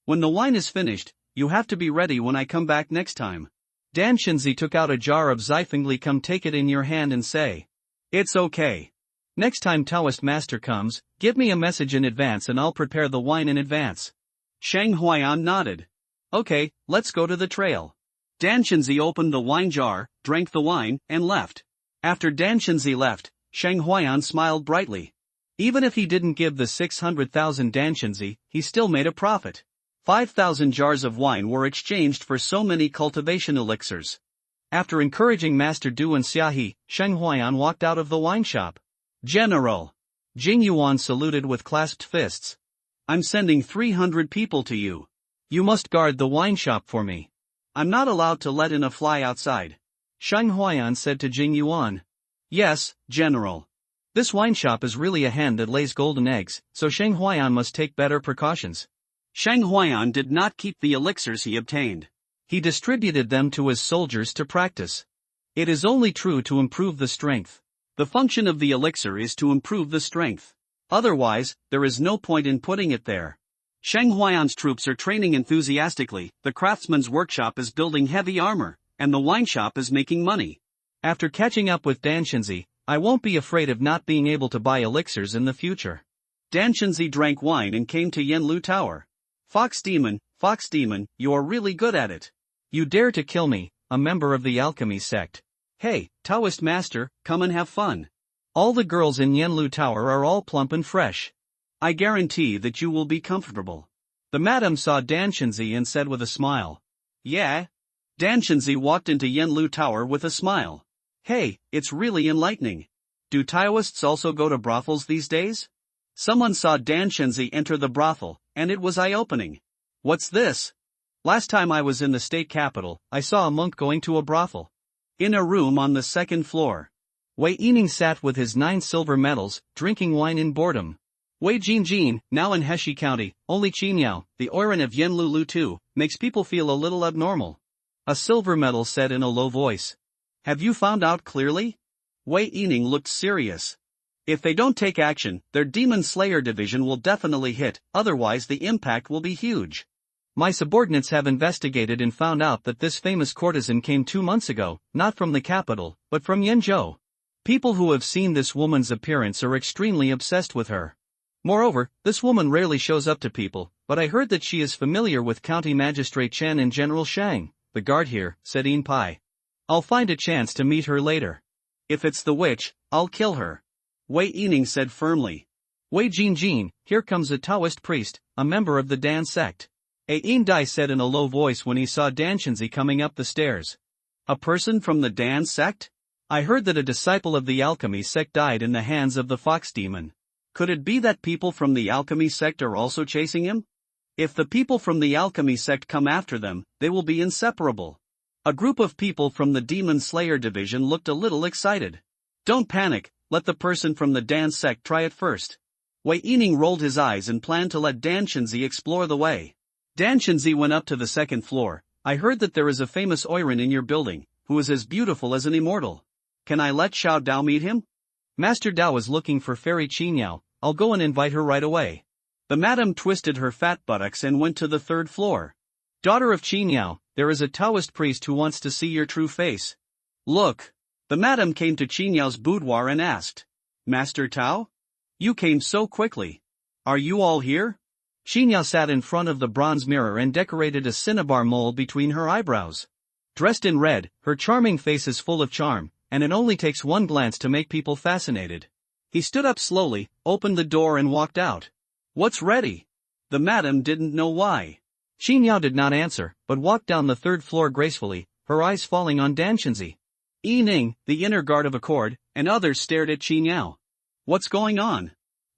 When the wine is finished, you have to be ready when I come back next time. Danshinzi took out a jar of Zifengli. Come take it in your hand and say, it's okay. Next time Taoist master comes, give me a message in advance and I'll prepare the wine in advance. Sheng Huayan nodded. Okay, let's go to the trail. Danshinzi opened the wine jar, drank the wine, and left. After Danshinzi left, Sheng Huayan smiled brightly. Even if he didn't give the 600,000 Danshinzi, he still made a profit. 5,000 jars of wine were exchanged for so many cultivation elixirs. After encouraging Master Du and Xiaohe, Sheng Huayan walked out of the wine shop. General! Jing Yuan saluted with clasped fists. I'm sending 300 people to you. You must guard the wine shop for me. I'm not allowed to let in a fly outside. Sheng Huayan said to Jing Yuan. Yes, General. This wine shop is really a hen that lays golden eggs, so Sheng Huayan must take better precautions. Sheng Huayan did not keep the elixirs he obtained. He distributed them to his soldiers to practice. It is only true to improve the strength. The function of the elixir is to improve the strength. Otherwise, there is no point in putting it there. Sheng Huayan's troops are training enthusiastically, the craftsman's workshop is building heavy armor, and the wine shop is making money. After catching up with Danshinzi, I won't be afraid of not being able to buy elixirs in the future. Danshinzi drank wine and came to Yanlu Tower. Fox Demon, you are really good at it. You dare to kill me, a member of the alchemy sect. Hey, Taoist master, come and have fun. All the girls in Yanlu Tower are all plump and fresh. I guarantee that you will be comfortable. The madam saw Danshinzi and said with a smile. Yeah? Danshinzi walked into Yanlu Tower with a smile. Hey, it's really enlightening. Do Taoists also go to brothels these days? Someone saw Danshinzi enter the brothel, and it was eye-opening. What's this? Last time I was in the state capital, I saw a monk going to a brothel. In a room on the second floor. Wei Yining sat with his 9 silver medals, drinking wine in boredom. Wei Jinjin, now in Heshi County, only Qinyao, the Oiran of Yanlu Lu, makes people feel a little abnormal. A silver medal said in a low voice. Have you found out clearly? Wei Yining looked serious. If they don't take action, their Demon Slayer division will definitely hit, otherwise the impact will be huge. My subordinates have investigated and found out that this famous courtesan came 2 months ago, not from the capital, but from Yenzhou. People who have seen this woman's appearance are extremely obsessed with her. Moreover, this woman rarely shows up to people, but I heard that she is familiar with County Magistrate Chen and General Shang, the guard here, said Yin Pai. I'll find a chance to meet her later. If it's the witch, I'll kill her. Wei Yining said firmly. Wei Jinjin, here comes a Taoist priest, a member of the Dan sect. Yin Dai said in a low voice when he saw Danshinzi coming up the stairs. A person from the Dan sect? I heard that a disciple of the alchemy sect died in the hands of the fox demon. Could it be that people from the alchemy sect are also chasing him? If the people from the alchemy sect come after them, they will be inseparable. A group of people from the Demon Slayer division looked a little excited. Don't panic, let the person from the Dan sect try it first. Wei Yining rolled his eyes and planned to let Danshinzi explore the way. Danshinzi went up to the second floor. I heard that there is a famous Oiran in your building, who is as beautiful as an immortal. Can I let Xiao Dao meet him? Master Dao is looking for Fairy Qinyao, I'll go and invite her right away. The madam twisted her fat buttocks and went to the third floor. Daughter of Qinyao, there is a Taoist priest who wants to see your true face. Look. The madam came to Qinyao's boudoir and asked. Master Tao? You came so quickly. Are you all here? Qinyao sat in front of the bronze mirror and decorated a cinnabar mole between her eyebrows. Dressed in red, her charming face is full of charm, and it only takes one glance to make people fascinated. He stood up slowly, opened the door and walked out. What's ready? The madam didn't know why. Qinyao did not answer, but walked down the third floor gracefully, her eyes falling on Danshinzi. Yining, the inner guard of Accord, and others stared at Qinyao. What's going on?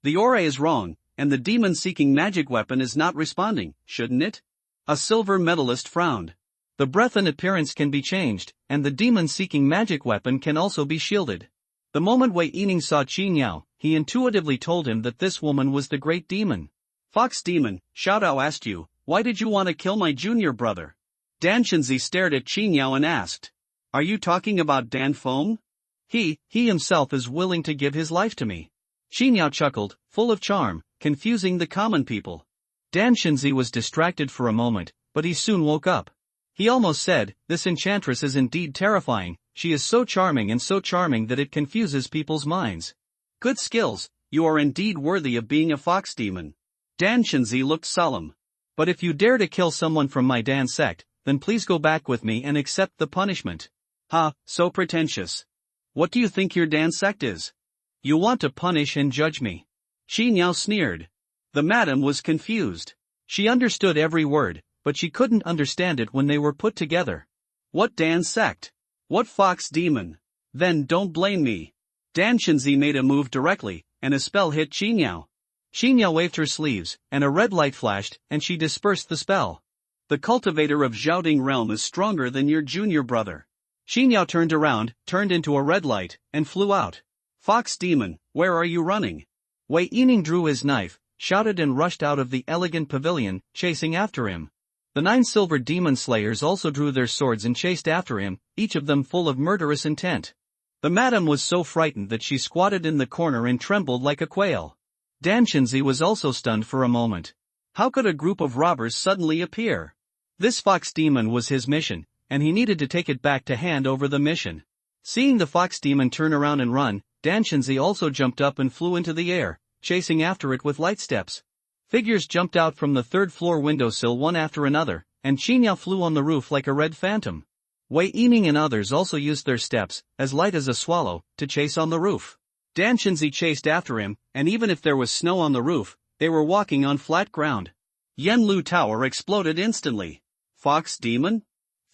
The aura is wrong, and the demon-seeking magic weapon is not responding, shouldn't it? A silver medalist frowned. The breath and appearance can be changed, and the demon-seeking magic weapon can also be shielded. The moment Wei Yining saw Qin Yao, he intuitively told him that this woman was the great demon. Fox demon, Xiaodao asked you, why did you want to kill my junior brother? Dan Shenzi stared at Qin Yao and asked. Are you talking about Dan Feng? He himself is willing to give his life to me. Qin Yao chuckled, full of charm, confusing the common people. Dan Shenzi was distracted for a moment, but he soon woke up. He almost said, this enchantress is indeed terrifying, she is so charming that it confuses people's minds. Good skills, you are indeed worthy of being a fox demon. Dan Shenzi looked solemn. But if you dare to kill someone from my Dan sect, then please go back with me and accept the punishment. Ha, so pretentious. What do you think your Dan sect is? You want to punish and judge me. Qin Yao sneered. The madam was confused. She understood every word, but she couldn't understand it when they were put together. What Dan sect? What fox demon? Then don't blame me. Dan Shenzi made a move directly, and a spell hit Qin Yao. Qin Yao waved her sleeves, and a red light flashed, and she dispersed the spell. The cultivator of Zhaoding realm is stronger than your junior brother. Qin Yao turned around, turned into a red light, and flew out. Fox demon, where are you running? Wei Yining drew his knife, shouted and rushed out of the elegant pavilion, chasing after him. The 9 silver demon slayers also drew their swords and chased after him, each of them full of murderous intent. The madam was so frightened that she squatted in the corner and trembled like a quail. Dan Shenzi was also stunned for a moment. How could a group of robbers suddenly appear? This fox demon was his mission, and he needed to take it back to hand over the mission. Seeing the fox demon turn around and run, Dan Shenzi also jumped up and flew into the air, chasing after it with light steps. Figures jumped out from the 3rd floor windowsill one after another, and Qin Yao flew on the roof like a red phantom. Wei Yining and others also used their steps, as light as a swallow, to chase on the roof. Dan Shenzi chased after him, and even if there was snow on the roof, they were walking on flat ground. Yanlu Tower exploded instantly. Fox demon?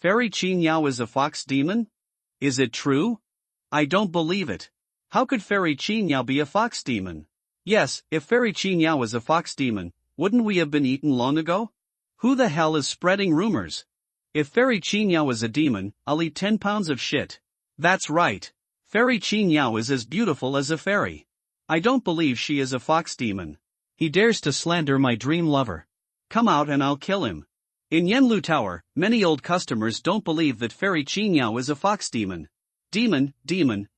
Fairy Qin Yao is a fox demon? Is it true? I don't believe it. How could Fairy Qin Yao be a fox demon? Yes, if Fairy Qin Yao is a fox demon, wouldn't we have been eaten long ago? Who the hell is spreading rumors? If Fairy Qin Yao is a demon, I'll eat 10 pounds of shit. That's right. Fairy Qin Yao is as beautiful as a fairy. I don't believe she is a fox demon. He dares to slander my dream lover. Come out and I'll kill him. In Yanlu Tower, many old customers don't believe that Fairy Qin Yao is a fox demon. Demon,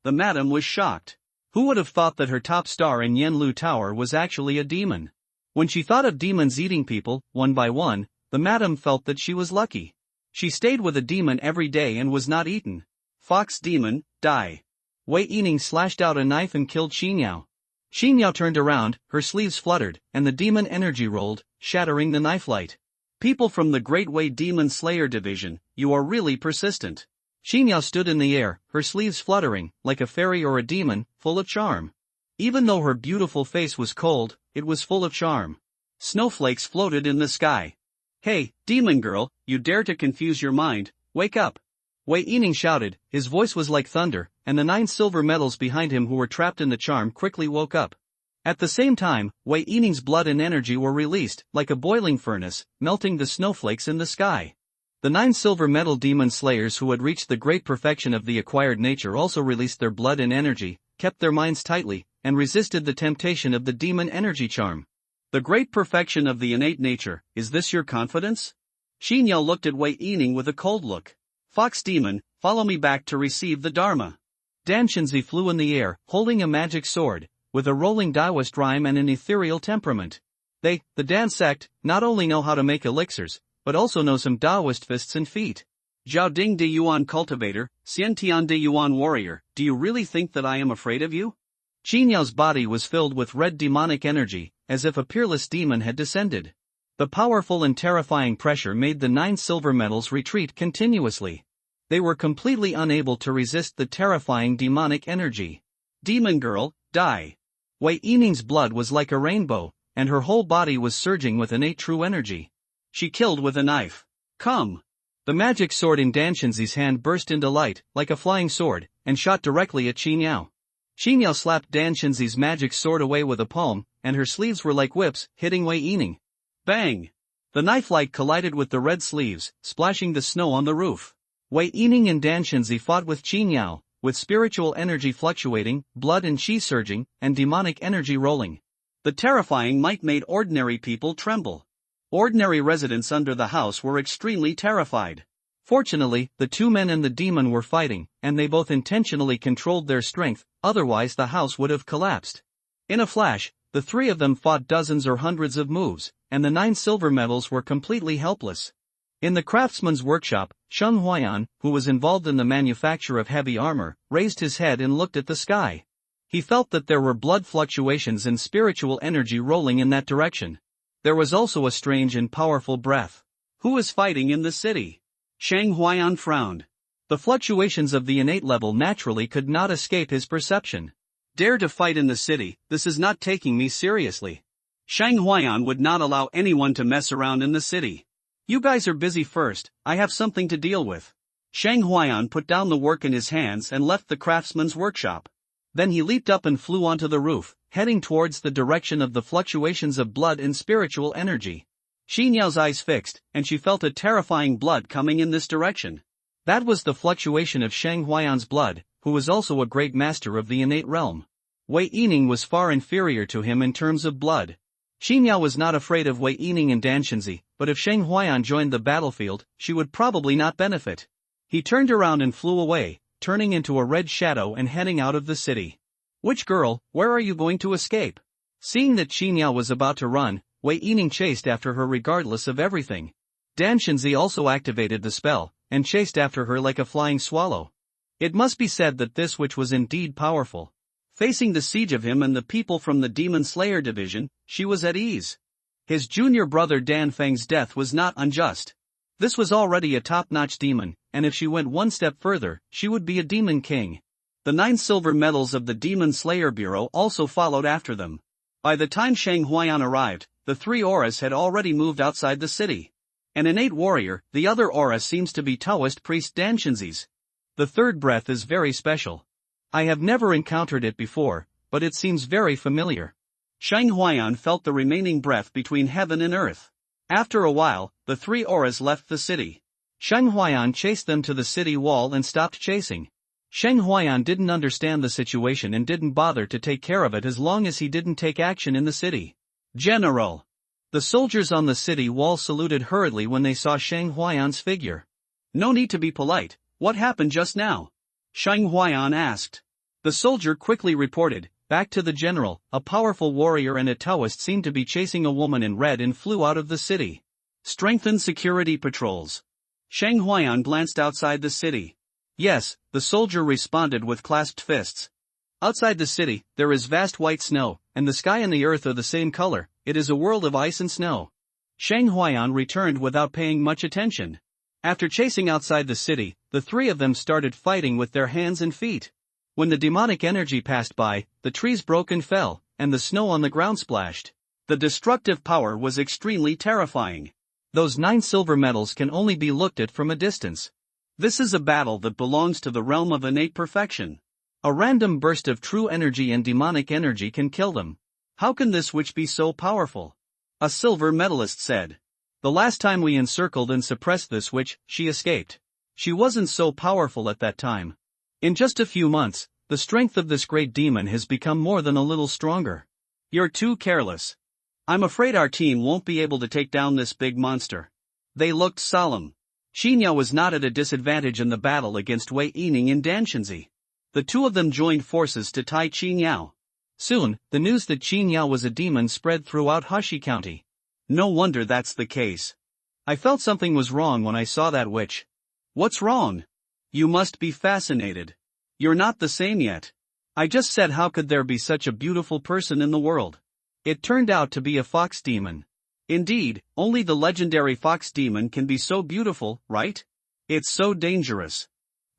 the madam was shocked. Who would have thought that her top star in Yanlu Tower was actually a demon? When she thought of demons eating people, one by one, the madam felt that she was lucky. She stayed with a demon every day and was not eaten. Fox demon, die. Wei Yining slashed out a knife and killed Qin Yao. Qin Yao turned around, her sleeves fluttered, and the demon energy rolled, shattering the knife light. People from the Great Wei Demon Slayer Division, you are really persistent. Qin Yao stood in the air, her sleeves fluttering, like a fairy or a demon, full of charm. Even though her beautiful face was cold, it was full of charm. Snowflakes floated in the sky. Hey, demon girl, you dare to confuse your mind, wake up. Wei Yining shouted, his voice was like thunder, and the 9 silver medals behind him who were trapped in the charm quickly woke up. At the same time, Wei Yining's blood and energy were released, like a boiling furnace, melting the snowflakes in the sky. The 9 silver medal demon slayers who had reached the great perfection of the acquired nature also released their blood and energy, kept their minds tightly, and resisted the temptation of the demon energy charm. The great perfection of the innate nature, is this your confidence? Qin Yao looked at Wei Yining with a cold look. Fox demon, follow me back to receive the Dharma. Dan Shenzi flew in the air, holding a magic sword, with a rolling Taoist rhyme and an ethereal temperament. They, the Dan sect, not only know how to make elixirs, but also know some Taoist fists and feet. Zhao Ding de Yuan cultivator, Xian Tian de Yuan warrior, do you really think that I am afraid of you? Qin Yao's body was filled with red demonic energy, as if a peerless demon had descended. The powerful and terrifying pressure made the 9 silver medals retreat continuously. They were completely unable to resist the terrifying demonic energy. Demon girl, die. Wei Yining's blood was like a rainbow, and her whole body was surging with innate true energy. She killed with a knife. Come. The magic sword in Dan Shenzi's hand burst into light, like a flying sword, and shot directly at Qin Yao. Qin Yao slapped Dan Shenzi's magic sword away with a palm, and her sleeves were like whips, hitting Wei Yining. Bang! The knife light collided with the red sleeves, splashing the snow on the roof. Wei Yining and Dan Shenzi fought with Qin Yao, with spiritual energy fluctuating, blood and qi surging, and demonic energy rolling. The terrifying might made ordinary people tremble. Ordinary residents under the house were extremely terrified. Fortunately, the two men and the demon were fighting, and they both intentionally controlled their strength, otherwise the house would have collapsed. In a flash, the three of them fought dozens or hundreds of moves, and the 9 silver medals were completely helpless. In the craftsman's workshop, Sheng Huayan, who was involved in the manufacture of heavy armor, raised his head and looked at the sky. He felt that there were blood fluctuations and spiritual energy rolling in that direction. There was also a strange and powerful breath. Who is fighting in the city? Sheng Huayan frowned. The fluctuations of the innate level naturally could not escape his perception. Dare to fight in the city, this is not taking me seriously. Sheng Huayan would not allow anyone to mess around in the city. You guys are busy first, I have something to deal with. Sheng Huayan put down the work in his hands and left the craftsman's workshop. Then he leaped up and flew onto the roof, heading towards the direction of the fluctuations of blood and spiritual energy. Qin Yao's eyes fixed, and she felt a terrifying blood coming in this direction. That was the fluctuation of Sheng Huayan's blood, who was also a great master of the innate realm. Wei Yining was far inferior to him in terms of blood. Qin Yao was not afraid of Wei Yining and Dan Shenzi, but if Sheng Huayan joined the battlefield, she would probably not benefit. He turned around and flew away, turning into a red shadow and heading out of the city. Witch girl, where are you going to escape? Seeing that Qin Yao was about to run, Wei Yining chased after her regardless of everything. Dan Shenzi also activated the spell, and chased after her like a flying swallow. It must be said that this witch was indeed powerful. Facing the siege of him and the people from the Demon Slayer division, she was at ease. His junior brother Dan Feng's death was not unjust. This was already a top-notch demon, and if she went one step further, she would be a demon king. The 9 silver medals of the Demon Slayer Bureau also followed after them. By the time Sheng Huayan arrived, the 3 auras had already moved outside the city. An innate warrior, the other aura seems to be Taoist priest Dan Shenzi's. The third breath is very special. I have never encountered it before, but it seems very familiar. Sheng Huayan felt the remaining breath between heaven and earth. After a while, the 3 auras left the city. Sheng Huayan chased them to the city wall and stopped chasing. Sheng Huayan didn't understand the situation and didn't bother to take care of it as long as he didn't take action in the city. General! The soldiers on the city wall saluted hurriedly when they saw Sheng Huayan's figure. No need to be polite, what happened just now? Sheng Huayan asked. The soldier quickly reported, back to the general, a powerful warrior and a Taoist seemed to be chasing a woman in red and flew out of the city. Strengthen security patrols. Sheng Huayan glanced outside the city. Yes, the soldier responded with clasped fists. Outside the city, there is vast white snow, and the sky and the earth are the same color. It is a world of ice and snow. Sheng Huayan returned without paying much attention. After chasing outside the city, the 3 of them started fighting with their hands and feet. When the demonic energy passed by, the trees broke and fell, and the snow on the ground splashed. The destructive power was extremely terrifying. Those 9 silver medals can only be looked at from a distance. This is a battle that belongs to the realm of innate perfection. A random burst of true energy and demonic energy can kill them. How can this witch be so powerful? A silver medalist said. The last time we encircled and suppressed this witch, she escaped. She wasn't so powerful at that time. In just a few months, the strength of this great demon has become more than a little stronger. You're too careless. I'm afraid our team won't be able to take down this big monster. They looked solemn. Qin Yao was not at a disadvantage in the battle against Wei Yining and Dan Shenzi. The 2 of them joined forces to tie Qin Yao. Soon, the news that Qin Yao was a demon spread throughout Hashi County. No wonder that's the case. I felt something was wrong when I saw that witch. What's wrong? You must be fascinated. You're not the same yet. I just said how could there be such a beautiful person in the world? It turned out to be a fox demon. Indeed, only the legendary fox demon can be so beautiful, right? It's so dangerous.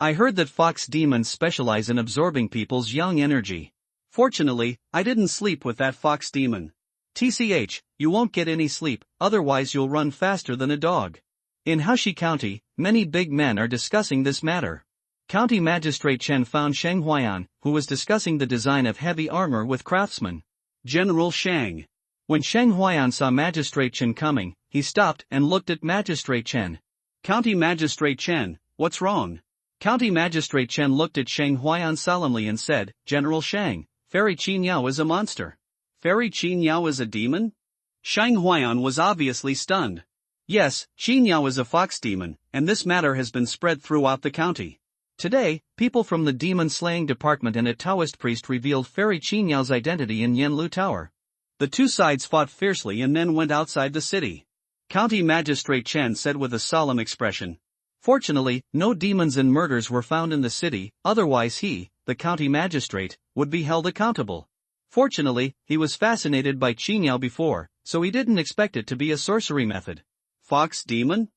I heard that fox demons specialize in absorbing people's young energy. Fortunately, I didn't sleep with that fox demon. TCH, you won't get any sleep, otherwise you'll run faster than a dog. In Hashi County, many big men are discussing this matter. County Magistrate Chen found Sheng Huayan, who was discussing the design of heavy armor with craftsmen. General Shang. When Sheng Huayan saw Magistrate Chen coming, he stopped and looked at Magistrate Chen. County Magistrate Chen, what's wrong? County Magistrate Chen looked at Sheng Huayan solemnly and said, General Shang, Fairy Qin Yao is a monster. Fairy Qin Yao is a demon? Sheng Huayan was obviously stunned. Yes, Qin Yao is a fox demon, and this matter has been spread throughout the county. Today, people from the demon slaying department and a Taoist priest revealed Fairy Qin Yao's identity in Yanlu Tower. The two sides fought fiercely and then went outside the city. County Magistrate Chen said with a solemn expression. Fortunately, no demons and murders were found in the city, otherwise he, the county magistrate, would be held accountable. Fortunately, he was fascinated by Qin Yao before, so he didn't expect it to be a sorcery method. Fox demon?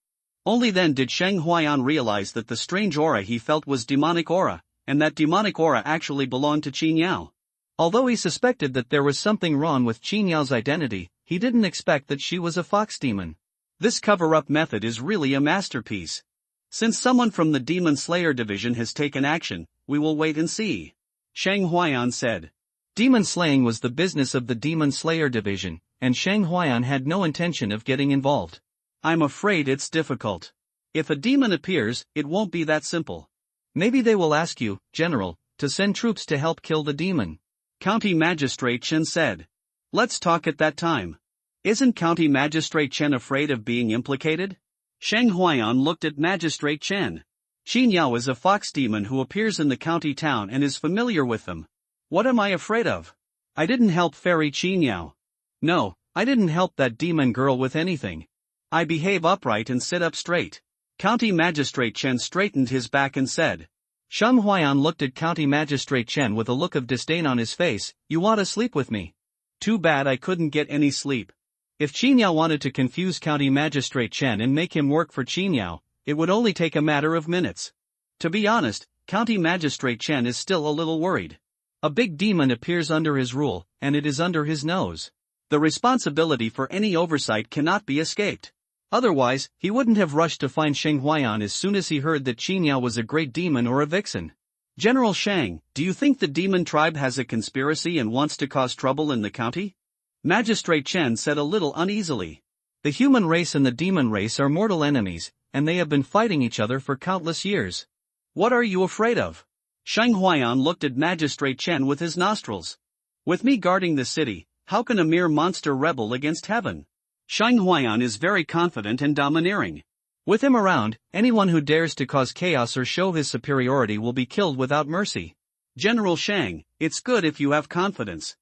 Only then did Sheng Huayan realize that the strange aura he felt was demonic aura, and that demonic aura actually belonged to Qin Yao. Although he suspected that there was something wrong with Qin Yao's identity, he didn't expect that she was a fox demon. This cover-up method is really a masterpiece. Since someone from the Demon Slayer division has taken action, we will wait and see. Sheng Huayan said. Demon slaying was the business of the Demon Slayer division, and Sheng Huayan had no intention of getting involved. I'm afraid it's difficult. If a demon appears, it won't be that simple. Maybe they will ask you, General, to send troops to help kill the demon. County Magistrate Chen said. Let's talk at that time. Isn't County Magistrate Chen afraid of being implicated? Sheng Huayan looked at Magistrate Chen. Qin Yao is a fox demon who appears in the county town and is familiar with them. What am I afraid of? I didn't help Fairy Qin Yao. No, I didn't help that demon girl with anything. I behave upright and sit up straight. County Magistrate Chen straightened his back and said. Sheng Huayan looked at County Magistrate Chen with a look of disdain on his face. You want to sleep with me? Too bad I couldn't get any sleep. If Qin Yao wanted to confuse County Magistrate Chen and make him work for Qin Yao, it would only take a matter of minutes. To be honest, County Magistrate Chen is still a little worried. A big demon appears under his rule, and it is under his nose. The responsibility for any oversight cannot be escaped. Otherwise, he wouldn't have rushed to find Sheng Huayan as soon as he heard that Qin Yao was a great demon or a vixen. General Shang, do you think the demon tribe has a conspiracy and wants to cause trouble in the county? Magistrate Chen said a little uneasily. The human race and the demon race are mortal enemies, and they have been fighting each other for countless years. What are you afraid of? Sheng Huayan looked at Magistrate Chen with his nostrils. With me guarding the city, how can a mere monster rebel against heaven? Sheng Huayan is very confident and domineering. With him around, anyone who dares to cause chaos or show his superiority will be killed without mercy. General Shang, it's good if you have confidence.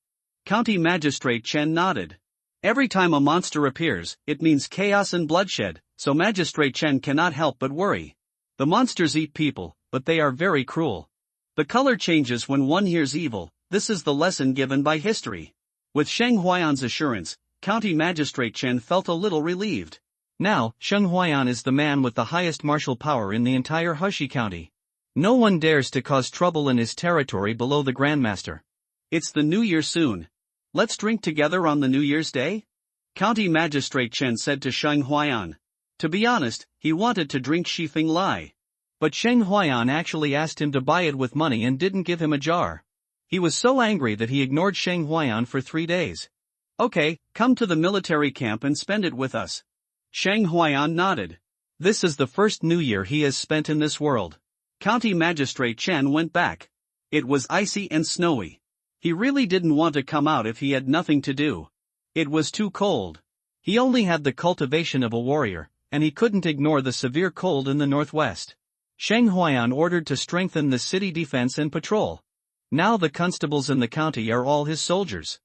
County Magistrate Chen nodded. Every time a monster appears, it means chaos and bloodshed, so Magistrate Chen cannot help but worry. The monsters eat people, but they are very cruel. The color changes when one hears evil. This is the lesson given by history. With Sheng Huayan's assurance, County Magistrate Chen felt a little relieved. Now, Sheng Huayan is the man with the highest martial power in the entire Hushi County. No one dares to cause trouble in his territory below the Grandmaster. It's the New Year soon. Let's drink together on the New Year's Day? County Magistrate Chen said to Sheng Huayan. To be honest, he wanted to drink Shifeng Lai. But Sheng Huayan actually asked him to buy it with money and didn't give him a jar. He was so angry that he ignored Sheng Huayan for 3 days. Okay, come to the military camp and spend it with us. Sheng Huayan nodded. This is the first New Year he has spent in this world. County Magistrate Chen went back. It was icy and snowy. He really didn't want to come out if he had nothing to do. It was too cold. He only had the cultivation of a warrior, and he couldn't ignore the severe cold in the northwest. Sheng Huayan ordered to strengthen the city defense and patrol. Now the constables in the county are all his soldiers.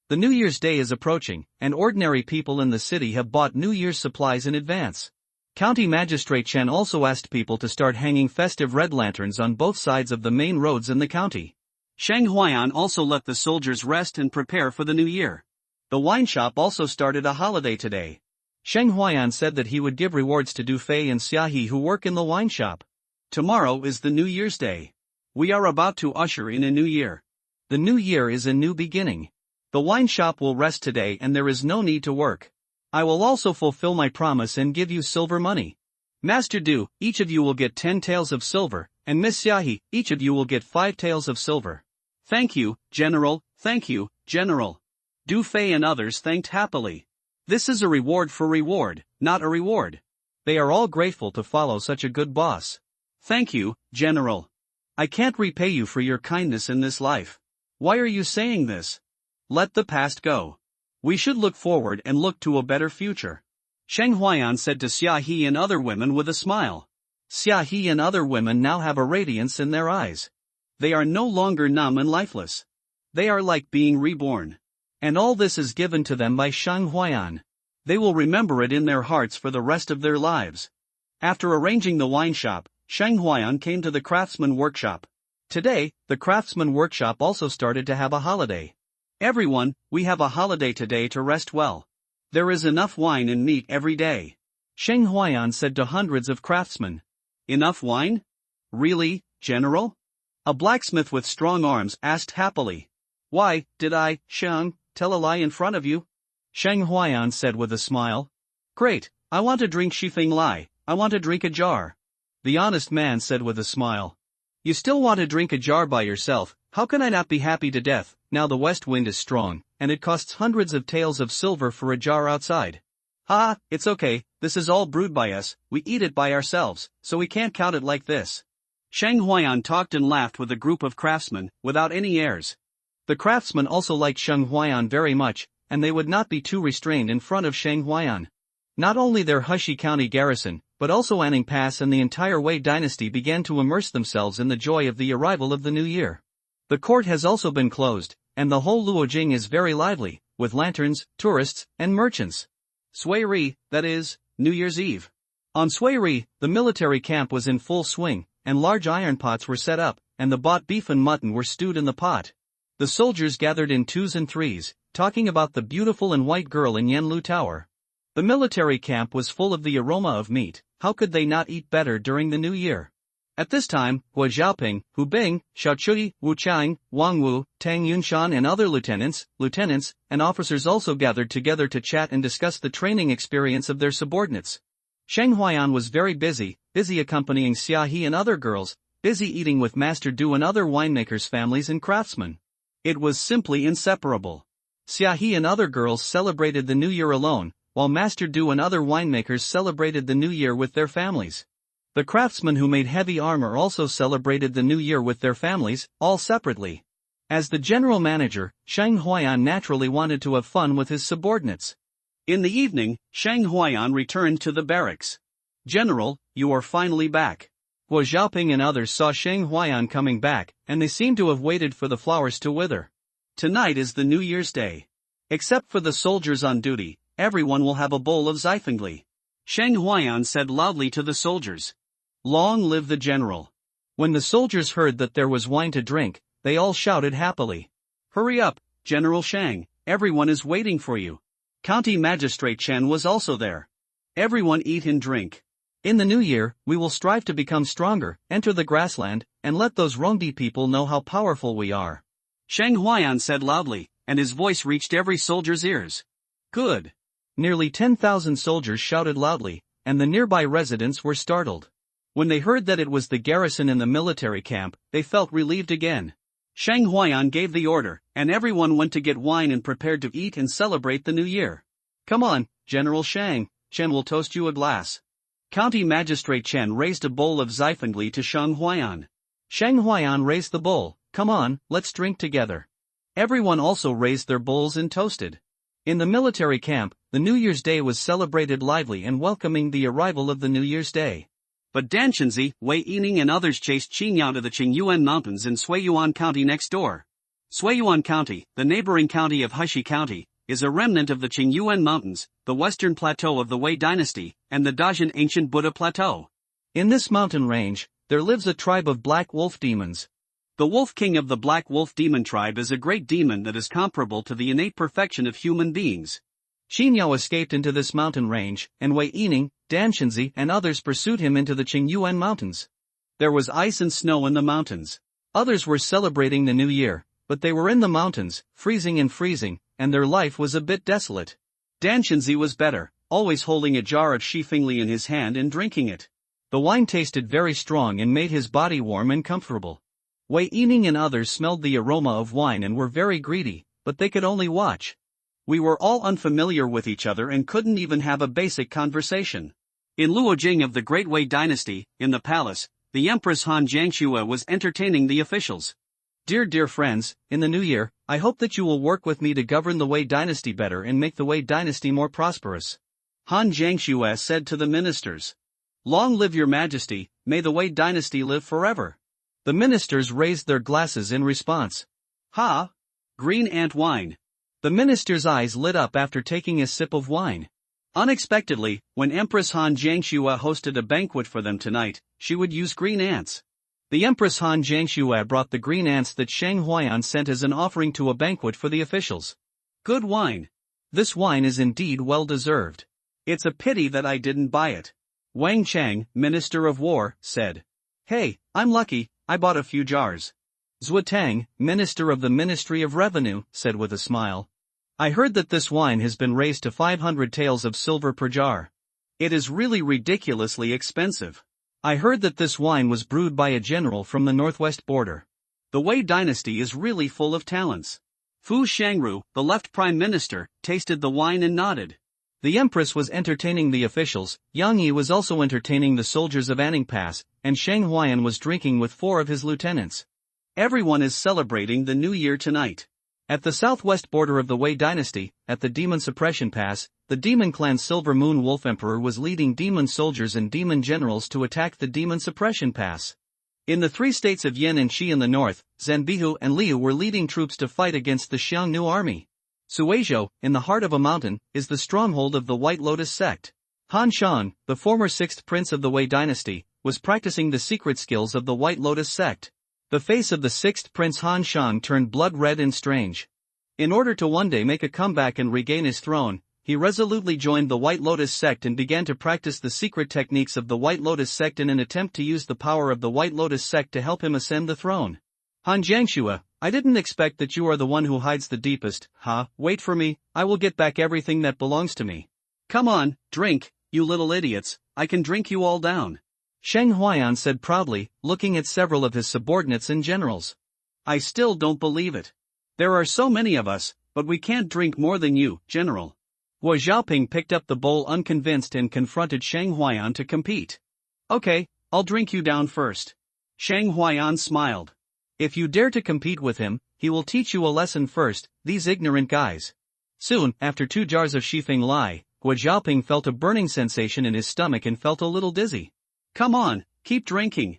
The New Year's Day is approaching, and ordinary people in the city have bought New Year's supplies in advance. County Magistrate Chen also asked people to start hanging festive red lanterns on both sides of the main roads in the county. Sheng Huayan also let the soldiers rest and prepare for the new year. The wine shop also started a holiday today. Sheng Huayan said that he would give rewards to Du Fei and Xiahe who work in the wine shop. Tomorrow is the New Year's Day. We are about to usher in a new year. The new year is a new beginning. The wine shop will rest today and there is no need to work. I will also fulfill my promise and give you silver money. Master Du, each of you will get 10 taels of silver, and Miss Xiahe, each of you will get 5 taels of silver. Thank you, General, thank you, General. Du Fei and others thanked happily. This is a reward for reward, not a reward. They are all grateful to follow such a good boss. Thank you, General. I can't repay you for your kindness in this life. Why are you saying this? Let the past go. We should look forward and look to a better future. Sheng Huayan said to Xia He and other women with a smile. Xia He and other women now have a radiance in their eyes. They are no longer numb and lifeless. They are like being reborn. And all this is given to them by Sheng Huayan. They will remember it in their hearts for the rest of their lives. After arranging the wine shop, Sheng Huayan came to the craftsman workshop. Today, the craftsman workshop also started to have a holiday. Everyone, we have a holiday today to rest well. There is enough wine and meat every day. Sheng Huayan said to hundreds of craftsmen. Enough wine? Really, General? A blacksmith with strong arms asked happily. Why, did I, Sheng, tell a lie in front of you? Sheng Huayan said with a smile. Great, I want to drink Shifeng Lai, I want to drink a jar. The honest man said with a smile. You still want to drink a jar by yourself, how can I not be happy to death, now the west wind is strong, and it costs hundreds of taels of silver for a jar outside. Ah, it's okay, this is all brewed by us, we eat it by ourselves, so we can't count it like this. Sheng Huayan talked and laughed with a group of craftsmen, without any airs. The craftsmen also liked Sheng Huayan very much, and they would not be too restrained in front of Sheng Huayan. Not only their Hushi County garrison, but also Anning Pass and the entire Wei dynasty began to immerse themselves in the joy of the arrival of the new year. The court has also been closed, and the whole Luojing is very lively, with lanterns, tourists, and merchants. Sui Ri, that is, New Year's Eve. On Sui Ri, the military camp was in full swing, and large iron pots were set up, and the bought beef and mutton were stewed in the pot. The soldiers gathered in twos and threes, talking about the beautiful and white girl in Yanlu Tower. The military camp was full of the aroma of meat, how could they not eat better during the new year? At this time, Hua Xiaoping, Hu Bing, Xiao Chudi, Wu Qiang, Wang Wu, Tang Yunshan and other lieutenants, and officers also gathered together to chat and discuss the training experience of their subordinates. Sheng Huayan was very busy accompanying Xia He and other girls, busy eating with Master Du and other winemakers' families and craftsmen. It was simply inseparable. Xia He and other girls celebrated the new year alone, while Master Du and other winemakers celebrated the new year with their families. The craftsmen who made heavy armor also celebrated the new year with their families, all separately. As the general manager, Sheng Huayan naturally wanted to have fun with his subordinates. In the evening, Sheng Huayan returned to the barracks. General, you are finally back. Hua Xiaoping and others saw Sheng Huayan coming back, and they seemed to have waited for the flowers to wither. Tonight is the New Year's Day. Except for the soldiers on duty, everyone will have a bowl of Xifengli. Sheng Huayan said loudly to the soldiers. Long live the general. When the soldiers heard that there was wine to drink, they all shouted happily. Hurry up, General Shang, everyone is waiting for you. County Magistrate Chen was also there. Everyone eat and drink. In the new year, we will strive to become stronger, enter the grassland, and let those Rongdi people know how powerful we are. Sheng Huayan said loudly, and his voice reached every soldier's ears. Good. Nearly 10,000 soldiers shouted loudly, and the nearby residents were startled. When they heard that it was the garrison in the military camp, they felt relieved again. Sheng Huayan gave the order, and everyone went to get wine and prepared to eat and celebrate the new year. Come on, General Shang, Chen will toast you a glass. County Magistrate Chen raised a bowl of Xifengli to Sheng Huayan. Sheng Huayan raised the bowl. Come on, let's drink together. Everyone also raised their bowls and toasted. In the military camp, the New Year's Day was celebrated lively and welcoming the arrival of the New Year's Day. But Danshenzi, Wei Yining and others chased Qingyao to the Qingyuan Mountains in Suiyuan County next door. Suiyuan County, the neighboring county of Hushi County, is a remnant of the Qingyuan Mountains, the western plateau of the Wei dynasty, and the Dajin ancient Buddha plateau. In this mountain range, there lives a tribe of black wolf demons. The Wolf King of the Black Wolf Demon tribe is a great demon that is comparable to the innate perfection of human beings. Qingyao escaped into this mountain range, and Wei Yining, Danshenzi and others pursued him into the Qingyuan Mountains. There was ice and snow in the mountains. Others were celebrating the new year, but they were in the mountains, freezing, and their life was a bit desolate. Danshenzi was better, always holding a jar of Shifengli in his hand and drinking it. The wine tasted very strong and made his body warm and comfortable. Wei Yining and others smelled the aroma of wine and were very greedy, but they could only watch. We were all unfamiliar with each other and couldn't even have a basic conversation. In Luojing of the Great Wei Dynasty, in the palace, the Empress Han Jiangxue was entertaining the officials. Dear friends, in the new year, I hope that you will work with me to govern the Wei Dynasty better and make the Wei Dynasty more prosperous. Han Jiangxue said to the ministers. Long live your majesty, may the Wei Dynasty live forever. The ministers raised their glasses in response. Ha! Green ant wine. The minister's eyes lit up after taking a sip of wine. Unexpectedly, when Empress Han Jiangxue hosted a banquet for them tonight, she would use green ants. The Empress Han Jiangxue brought the green ants that Shang Huayan sent as an offering to a banquet for the officials. Good wine. This wine is indeed well deserved. It's a pity that I didn't buy it. Wang Chang, Minister of War, said. Hey, I'm lucky, I bought a few jars. Zhu Tang, Minister of the Ministry of Revenue, said with a smile. I heard that this wine has been raised to 500 taels of silver per jar. It is really ridiculously expensive. I heard that this wine was brewed by a general from the northwest border. The Wei Dynasty is really full of talents. Fu Shangru, the left prime minister, tasted the wine and nodded. The empress was entertaining the officials, Yang Yi was also entertaining the soldiers of Anning Pass, and Shang Huayan was drinking with 4 of his lieutenants. Everyone is celebrating the new year tonight. At the southwest border of the Wei Dynasty, at the Demon Suppression Pass, the Demon Clan's Silver Moon Wolf Emperor was leading demon soldiers and demon generals to attack the Demon Suppression Pass. In the 3 states of Yin and Qi in the north, Zanbihu and Liu were leading troops to fight against the Xiongnu army. Suizhou, in the heart of a mountain, is the stronghold of the White Lotus sect. Han Shan, the former 6th prince of the Wei Dynasty, was practicing the secret skills of the White Lotus sect. The face of the 6th prince Han Shan turned blood red and strange. In order to one day make a comeback and regain his throne, he resolutely joined the White Lotus sect and began to practice the secret techniques of the White Lotus sect in an attempt to use the power of the White Lotus sect to help him ascend the throne. Han Jiangxue, I didn't expect that you are the one who hides the deepest. Wait for me, I will get back everything that belongs to me. Come on, drink, you little idiots, I can drink you all down. Shang Huayan said proudly, looking at several of his subordinates and generals. I still don't believe it. There are so many of us, but we can't drink more than you, General. Guo Xiaoping picked up the bowl unconvinced and confronted Shang Huayan to compete. Okay, I'll drink you down first. Shang Huayan smiled. If you dare to compete with him, he will teach you a lesson first, these ignorant guys. Soon, after 2 jars of Shifeng Lai, Guo Xiaoping felt a burning sensation in his stomach and felt a little dizzy. Come on, keep drinking.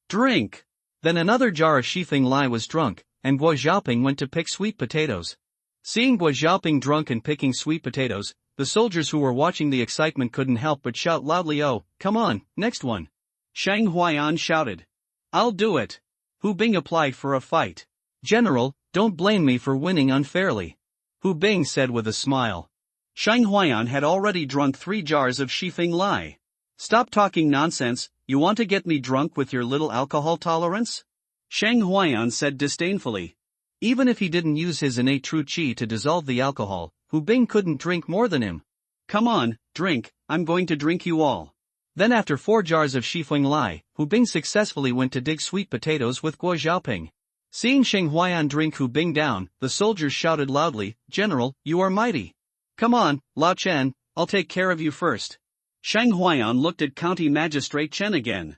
Drink. Then another jar of Shifeng Lai was drunk, and Guo Xiaoping went to pick sweet potatoes. Seeing Guo Xiaoping drunk and picking sweet potatoes, the soldiers who were watching the excitement couldn't help but shout loudly, "Oh, come on, next one." Shang Huayan shouted. I'll do it. Hu Bing applied for a fight. General, don't blame me for winning unfairly. Hu Bing said with a smile. Shang Huayan had already drunk 3 jars of Shifeng Lai. Stop talking nonsense, you want to get me drunk with your little alcohol tolerance? Shang Huayan said disdainfully. Even if he didn't use his innate true qi to dissolve the alcohol, Hu Bing couldn't drink more than him. Come on, drink, I'm going to drink you all. Then after 4 jars of Shifeng Lai, Hu Bing successfully went to dig sweet potatoes with Guo Xiaoping. Seeing Shang Huayan drink Hu Bing down, the soldiers shouted loudly, "General, you are mighty. Come on, Lao Chen, I'll take care of you first." Shang Huayan looked at County Magistrate Chen again.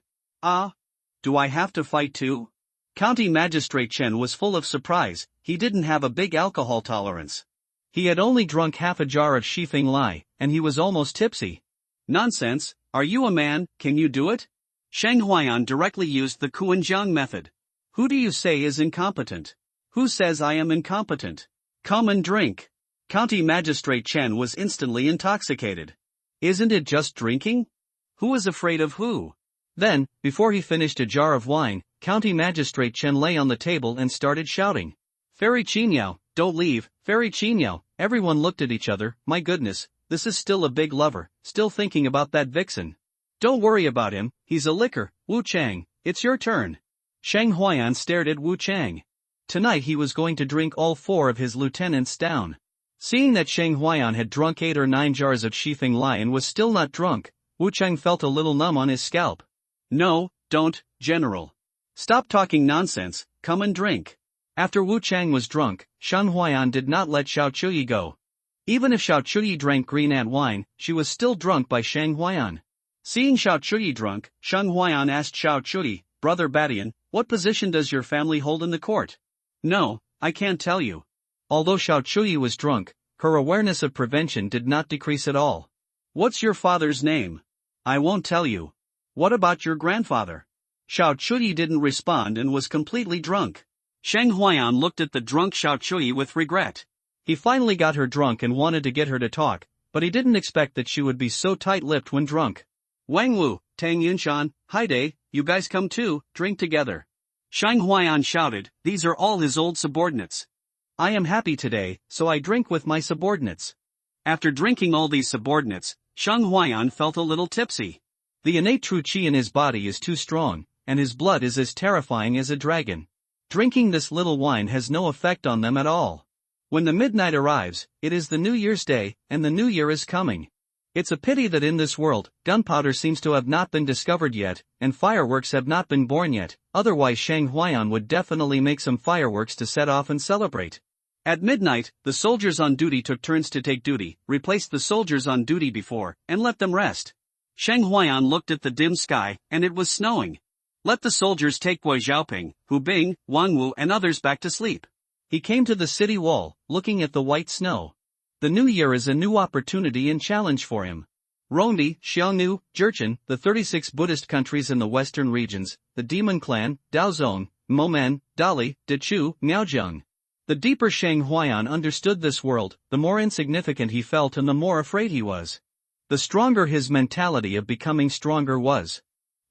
Do I have to fight too? County Magistrate Chen was full of surprise, he didn't have a big alcohol tolerance. He had only drunk half a jar of Shifeng Lai, and he was almost tipsy. Nonsense, are you a man, can you do it? Shang Huayan directly used the Kuanjiang method. Who do you say is incompetent? Who says I am incompetent? Come and drink. County Magistrate Chen was instantly intoxicated. Isn't it just drinking? Who is afraid of who? Then, before he finished a jar of wine, County Magistrate Chen lay on the table and started shouting. "Fairy Qiniao, don't leave, Fairy Qiniao." Everyone looked at each other. My goodness, this is still a big lover, still thinking about that vixen. Don't worry about him, he's a licker. Wu Chang, it's your turn. Shang Huayan stared at Wu Chang. Tonight he was going to drink all 4 of his lieutenants down. Seeing that Shang Huayan had drunk 8 or 9 jars of Shifeng Lai and was still not drunk, Wu Chang felt a little numb on his scalp. No, don't, General. Stop talking nonsense, come and drink. After Wu Chang was drunk, Shang Huayan did not let Xiao Chuyi go. Even if Xiao Chuyi drank green ant wine, she was still drunk by Shang Huayan. Seeing Xiao Chuyi drunk, Shang Huayan asked Xiao Chuyi, "Brother Badian, what position does your family hold in the court?" "No, I can't tell you." Although Xiao Chuyi was drunk, her awareness of prevention did not decrease at all. "What's your father's name?" "I won't tell you." "What about your grandfather?" Xiao Chuyi didn't respond and was completely drunk. Shang Huayan looked at the drunk Xiao Chuyi with regret. He finally got her drunk and wanted to get her to talk, but he didn't expect that she would be so tight-lipped when drunk. "Wang Wu, Tang Yunshan, Haide, you guys come too, drink together." Shang Huayan shouted, these are all his old subordinates. "I am happy today, so I drink with my subordinates." After drinking all these subordinates, Shang Huayan felt a little tipsy. The innate true qi in his body is too strong, and his blood is as terrifying as a dragon. Drinking this little wine has no effect on them at all. When the midnight arrives, it is the New Year's Day, and the New Year is coming. It's a pity that in this world, gunpowder seems to have not been discovered yet, and fireworks have not been born yet, otherwise Shang Huayan would definitely make some fireworks to set off and celebrate. At midnight, the soldiers on duty took turns to take duty, replaced the soldiers on duty before, and let them rest. Shang Huayan looked at the dim sky, and it was snowing. Let the soldiers take Gui Xiaoping, Hu Bing, Wang Wu and others back to sleep. He came to the city wall, looking at the white snow. The new year is a new opportunity and challenge for him. Rongdi, Xiangnu, Jurchen, the 36 Buddhist countries in the western regions, the Demon Clan, Daozong, Momen, Dali, Dechu, Miaozheng. The deeper Shang Huayan understood this world, the more insignificant he felt and the more afraid he was. The stronger his mentality of becoming stronger was.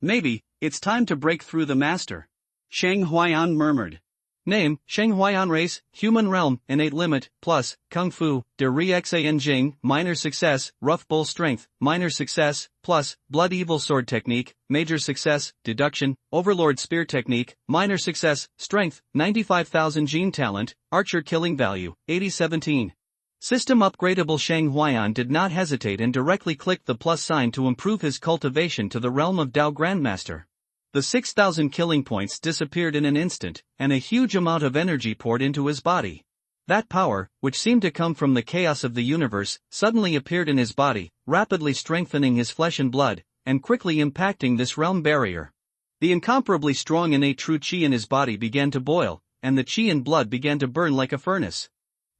Maybe, it's time to break through the master. Shang Huayan murmured. Name, Shang Huayan race, human realm, innate limit, plus, Kung Fu, De Rixan Jing, minor success, rough bull strength, minor success, plus, blood evil sword technique, major success, deduction, overlord spear technique, minor success, strength, 95,000 gene talent, archer killing value, 8017. System upgradable. Shang Huayan did not hesitate and directly clicked the plus sign to improve his cultivation to the realm of Dao Grandmaster. The 6,000 killing points disappeared in an instant, and a huge amount of energy poured into his body. That power, which seemed to come from the chaos of the universe, suddenly appeared in his body, rapidly strengthening his flesh and blood, and quickly impacting this realm barrier. The incomparably strong innate true qi in his body began to boil, and the qi and blood began to burn like a furnace.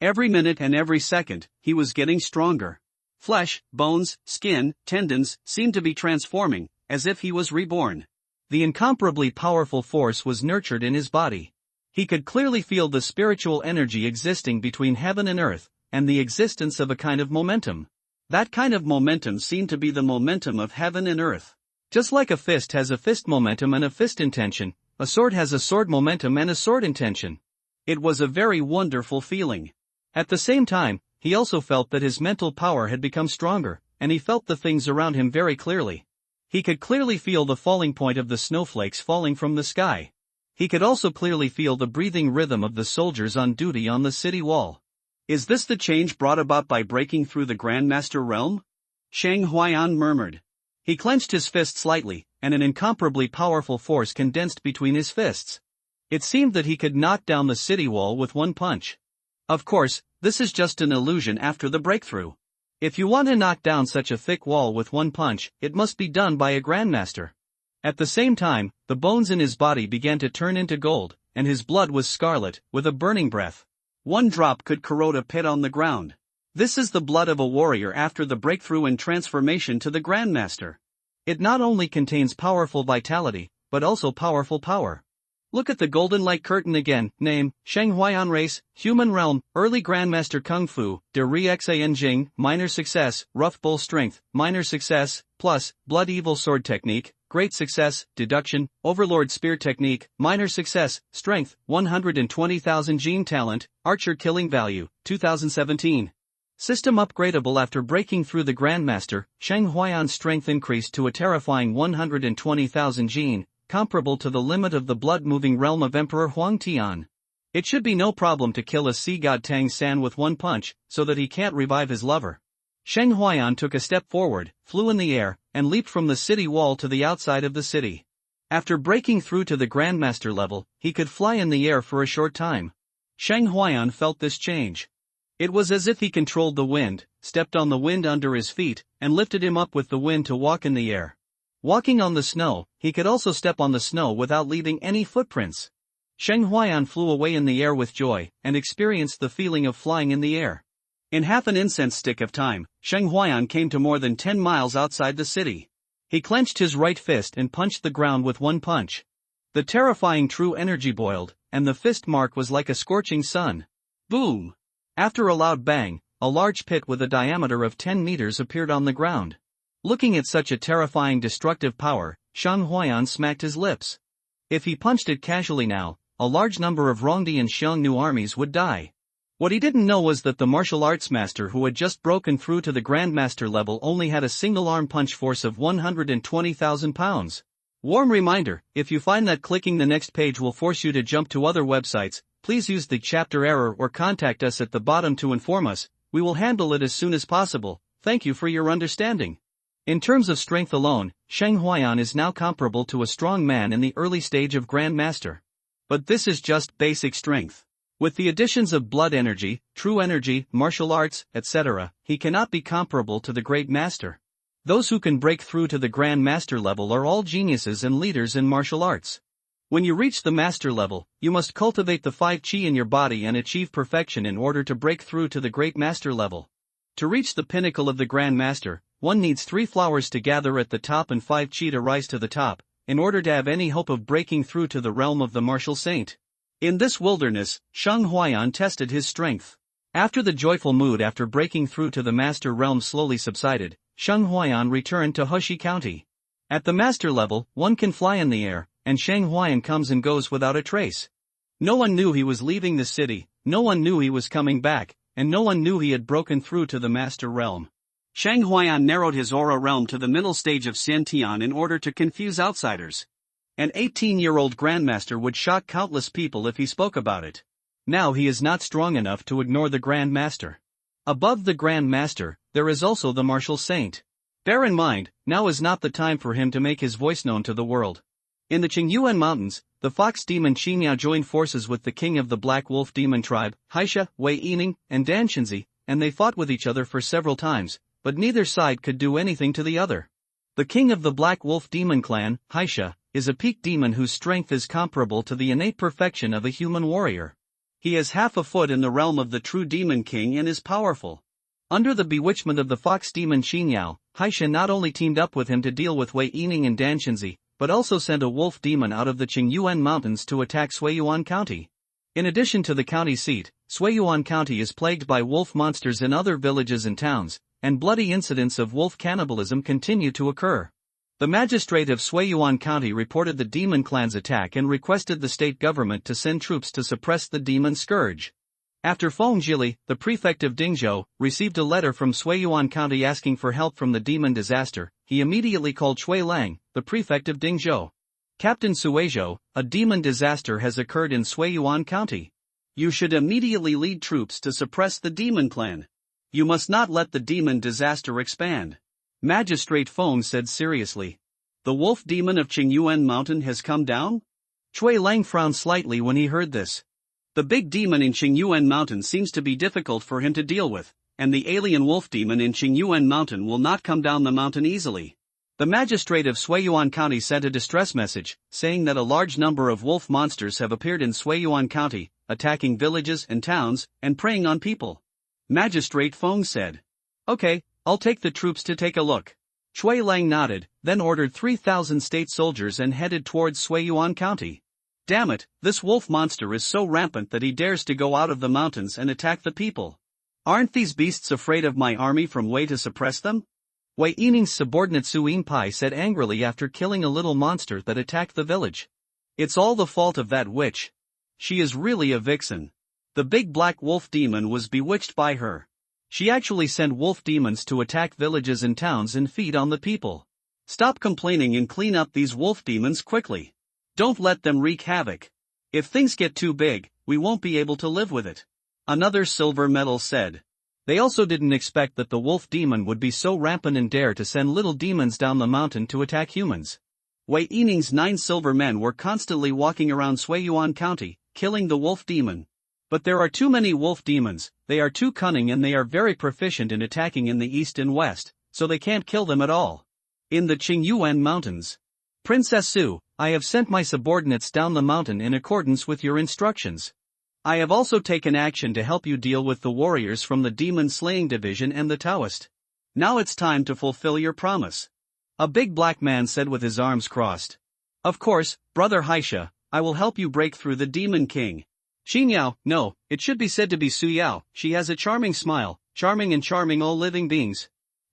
Every minute and every second, he was getting stronger. Flesh, bones, skin, tendons, seemed to be transforming, as if he was reborn. The incomparably powerful force was nurtured in his body. He could clearly feel the spiritual energy existing between heaven and earth, and the existence of a kind of momentum. That kind of momentum seemed to be the momentum of heaven and earth. Just like a fist has a fist momentum and a fist intention, a sword has a sword momentum and a sword intention. It was a very wonderful feeling. At the same time, he also felt that his mental power had become stronger, and he felt the things around him very clearly. He could clearly feel the falling point of the snowflakes falling from the sky. He could also clearly feel the breathing rhythm of the soldiers on duty on the city wall. Is this the change brought about by breaking through the Grandmaster realm? Shang Huayan murmured. He clenched his fist slightly, and an incomparably powerful force condensed between his fists. It seemed that he could knock down the city wall with one punch. Of course, this is just an illusion after the breakthrough. If you want to knock down such a thick wall with one punch, it must be done by a grandmaster. At the same time, the bones in his body began to turn into gold, and his blood was scarlet, with a burning breath. One drop could corrode a pit on the ground. This is the blood of a warrior after the breakthrough and transformation to the grandmaster. It not only contains powerful vitality, but also powerful power. Look at the golden light curtain again. Name, Shang Huayan race, human realm, early grandmaster Kung Fu, De Rixan Jing, minor success, rough bull strength, minor success, plus, blood evil sword technique, great success, deduction, overlord spear technique, minor success, strength, 120,000 gene talent, archer killing value, 2017. System upgradable. After breaking through the grandmaster, Shang Huayan's strength increased to a terrifying 120,000 gene, comparable to the limit of the blood-moving realm of Emperor Huang Tian. It should be no problem to kill a sea god Tang San with one punch, so that he can't revive his lover. Shang Huayan took a step forward, flew in the air, and leaped from the city wall to the outside of the city. After breaking through to the Grandmaster level, he could fly in the air for a short time. Shang Huayan felt this change. It was as if he controlled the wind, stepped on the wind under his feet, and lifted him up with the wind to walk in the air. Walking on the snow, he could also step on the snow without leaving any footprints. Sheng Huayan flew away in the air with joy, and experienced the feeling of flying in the air. In half an incense stick of time, Sheng Huayan came to more than 10 miles outside the city. He clenched his right fist and punched the ground with one punch. The terrifying true energy boiled, and the fist mark was like a scorching sun. Boom! After a loud bang, a large pit with a diameter of 10 meters appeared on the ground. Looking at such a terrifying destructive power, Sheng Huayan smacked his lips. If he punched it casually now, a large number of Rongdi and Xiongnu armies would die. What he didn't know was that the martial arts master who had just broken through to the grandmaster level only had a single arm punch force of 120,000 pounds. Warm reminder, if you find that clicking the next page will force you to jump to other websites, please use the chapter error or contact us at the bottom to inform us. We will handle it as soon as possible. Thank you for your understanding. In terms of strength alone, Sheng Huayan is now comparable to a strong man in the early stage of Grandmaster. But this is just basic strength. With the additions of blood energy, true energy, martial arts, etc., he cannot be comparable to the Great Master. Those who can break through to the Grand Master level are all geniuses and leaders in martial arts. When you reach the Master level, you must cultivate the 5 Qi in your body and achieve perfection in order to break through to the Great Master level. To reach the pinnacle of the Grand Master, one needs 3 flowers to gather at the top and 5 Qi to rise to the top, in order to have any hope of breaking through to the realm of the martial saint. In this wilderness, Sheng Huayan tested his strength. After the joyful mood after breaking through to the Master realm slowly subsided, Sheng Huayan returned to Heshi County. At the Master level, one can fly in the air, and Sheng Huayan comes and goes without a trace. No one knew he was leaving the city, no one knew he was coming back, and no one knew he had broken through to the Master realm. Sheng Huayan narrowed his aura realm to the middle stage of Xiantian in order to confuse outsiders. An 18-year-old Grandmaster would shock countless people if he spoke about it. Now he is not strong enough to ignore the Grand Master. Above the Grand Master, there is also the Martial Saint. Bear in mind, now is not the time for him to make his voice known to the world. In the Qingyuan Mountains, the fox demon Qingyao joined forces with the king of the Black Wolf demon tribe, Haisha, Wei Yining, and Danshenzi, and they fought with each other for several times, but neither side could do anything to the other. The king of the Black Wolf demon clan, Haisha, is a peak demon whose strength is comparable to the innate perfection of a human warrior. He has half a foot in the realm of the true demon king and is powerful. Under the bewitchment of the fox demon Xinyao, Haisha not only teamed up with him to deal with Wei Yining and Danshenzi, but also sent a wolf demon out of the Qingyuan Mountains to attack Suiyuan County. In addition to the county seat, Suiyuan County is plagued by wolf monsters in other villages and towns, and bloody incidents of wolf cannibalism continue to occur. The magistrate of Suiyuan County reported the demon clan's attack and requested the state government to send troops to suppress the demon scourge. After Feng Jili, the prefect of Dingzhou, received a letter from Suiyuan County asking for help from the demon disaster, he immediately called Shui Lang, the prefect of Dingzhou. Captain Suizhou, a demon disaster has occurred in Suiyuan County. You should immediately lead troops to suppress the demon clan. You must not let the demon disaster expand. Magistrate Feng said seriously. The wolf demon of Qingyuan Mountain has come down? Shui Lang frowned slightly when he heard this. The big demon in Qingyuan Mountain seems to be difficult for him to deal with, and the alien wolf demon in Qingyuan Mountain will not come down the mountain easily. The magistrate of Suiyuan County sent a distress message, saying that a large number of wolf monsters have appeared in Suiyuan County, attacking villages and towns, and preying on people. Magistrate Feng said. Okay, I'll take the troops to take a look. Shui Lang nodded, then ordered 3,000 state soldiers and headed towards Suiyuan County. Damn it, this wolf monster is so rampant that he dares to go out of the mountains and attack the people. Aren't these beasts afraid of my army from Wei to suppress them? Wei Yining's subordinate Su Yinpai said angrily after killing a little monster that attacked the village. It's all the fault of that witch. She is really a vixen. The big black wolf demon was bewitched by her. She actually sent wolf demons to attack villages and towns and feed on the people. Stop complaining and clean up these wolf demons quickly. Don't let them wreak havoc. If things get too big, we won't be able to live with it. Another silver medal said. They also didn't expect that the wolf demon would be so rampant and dare to send little demons down the mountain to attack humans. Wei Yining's 9 silver men were constantly walking around Suiyuan County, killing the wolf demon. But there are too many wolf demons, they are too cunning and they are very proficient in attacking in the east and west, so they can't kill them at all. In the Qingyuan Mountains. Princess Su, I have sent my subordinates down the mountain in accordance with your instructions. I have also taken action to help you deal with the warriors from the Demon Slaying Division and the Taoist. Now it's time to fulfill your promise. A big black man said with his arms crossed. Of course, Brother Haisha, I will help you break through the Demon King. Xinyao, no, it should be said to be Su Yao, she has a charming smile, charming and charming all living beings.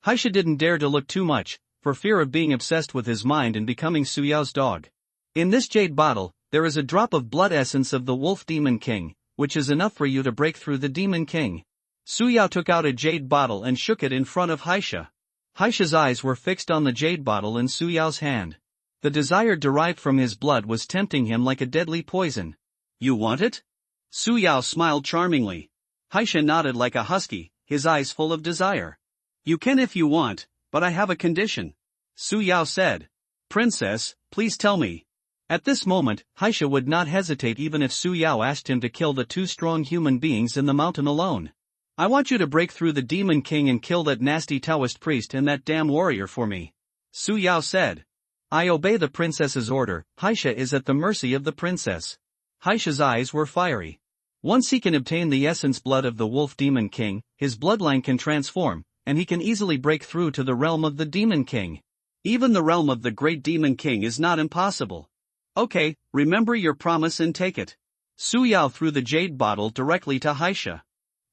Haisha didn't dare to look too much, for fear of being obsessed with his mind and becoming Su Yao's dog. In this jade bottle, there is a drop of blood essence of the Wolf Demon King, which is enough for you to break through the Demon King. Su Yao took out a jade bottle and shook it in front of Haisha. Haisha's eyes were fixed on the jade bottle in Su Yao's hand. The desire derived from his blood was tempting him like a deadly poison. You want it? Su Yao smiled charmingly. Haisha nodded like a husky, his eyes full of desire. You can if you want, but I have a condition. Su Yao said. Princess, please tell me. At this moment, Haisha would not hesitate even if Su Yao asked him to kill the two strong human beings in the mountain alone. I want you to break through the Demon King and kill that nasty Taoist priest and that damn warrior for me. Su Yao said. I obey the princess's order. Haisha is at the mercy of the princess. Haisha's eyes were fiery. Once he can obtain the essence blood of the Wolf Demon King, his bloodline can transform, and he can easily break through to the realm of the Demon King. Even the realm of the Great Demon King is not impossible. Okay, remember your promise and take it. Su Yao threw the jade bottle directly to Haisha.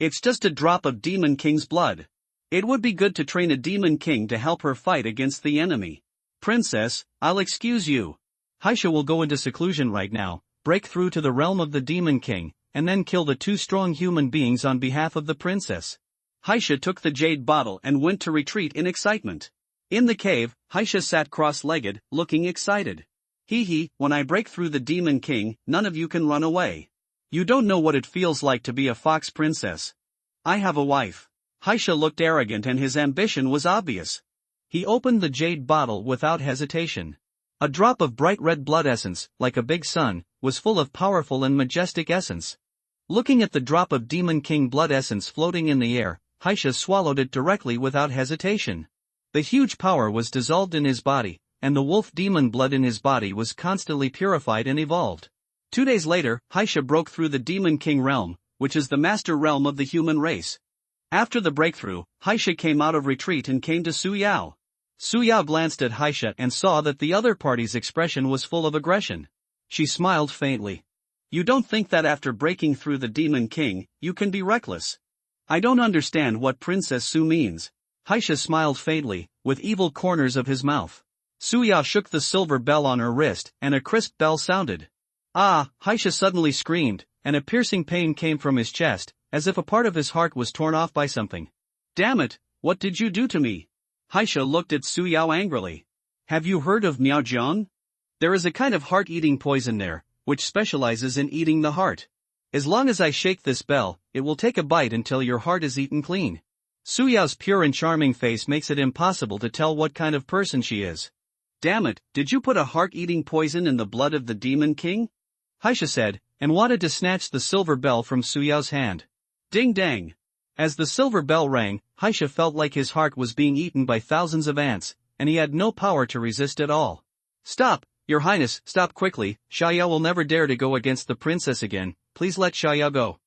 It's just a drop of Demon King's blood. It would be good to train a Demon King to help her fight against the enemy. Princess, I'll excuse you. Haisha will go into seclusion right now, break through to the realm of the Demon King, and then kill the two strong human beings on behalf of the princess. Haisha took the jade bottle and went to retreat in excitement. In the cave, Haisha sat cross-legged, looking excited. Hee, when I break through the Demon King, none of you can run away. You don't know what it feels like to be a fox princess. I have a wife. Haisha looked arrogant and his ambition was obvious. He opened the jade bottle without hesitation. A drop of bright red blood essence, like a big sun, was full of powerful and majestic essence. Looking at the drop of Demon King blood essence floating in the air, Haisha swallowed it directly without hesitation. The huge power was dissolved in his body, and the wolf demon blood in his body was constantly purified and evolved. 2 days later, Haisha broke through the Demon King realm, which is the master realm of the human race. After the breakthrough, Haisha came out of retreat and came to Su Yao. Su Yao glanced at Haisha and saw that the other party's expression was full of aggression. She smiled faintly. You don't think that after breaking through the Demon King, you can be reckless? I don't understand what Princess Su means. Haisha smiled faintly, with evil corners of his mouth. Su Yao shook the silver bell on her wrist, and a crisp bell sounded. Ah! Haisha suddenly screamed, and a piercing pain came from his chest, as if a part of his heart was torn off by something. Damn it, what did you do to me? Haisha looked at Su Yao angrily. Have you heard of Miaojiang? There is a kind of heart-eating poison there, which specializes in eating the heart. As long as I shake this bell, it will take a bite until your heart is eaten clean. Su Yao's pure and charming face makes it impossible to tell what kind of person she is. Damn it, did you put a heart-eating poison in the blood of the Demon King? Haisha said, and wanted to snatch the silver bell from Su Yao's hand. Ding dang! As the silver bell rang, Haisha felt like his heart was being eaten by thousands of ants, and he had no power to resist at all. Stop, Your Highness, stop quickly, Xiao will never dare to go against the princess again, please let Xiao go.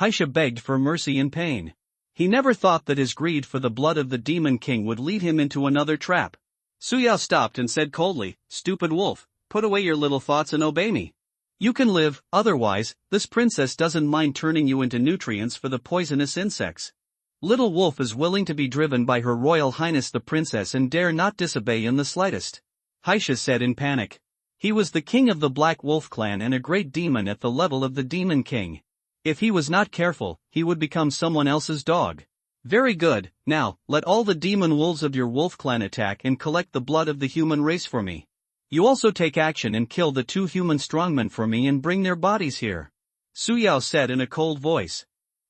Haisha begged for mercy in pain. He never thought that his greed for the blood of the Demon King would lead him into another trap. Su Yao stopped and said coldly, Stupid wolf, put away your little thoughts and obey me. You can live, otherwise, this princess doesn't mind turning you into nutrients for the poisonous insects. Little wolf is willing to be driven by Her Royal Highness the princess and dare not disobey in the slightest. Haisha said in panic. He was the king of the Black Wolf clan and a great demon at the level of the Demon King. If he was not careful, he would become someone else's dog. Very good, now, let all the demon wolves of your wolf clan attack and collect the blood of the human race for me. You also take action and kill the 2 human strongmen for me and bring their bodies here. Su Yao said in a cold voice.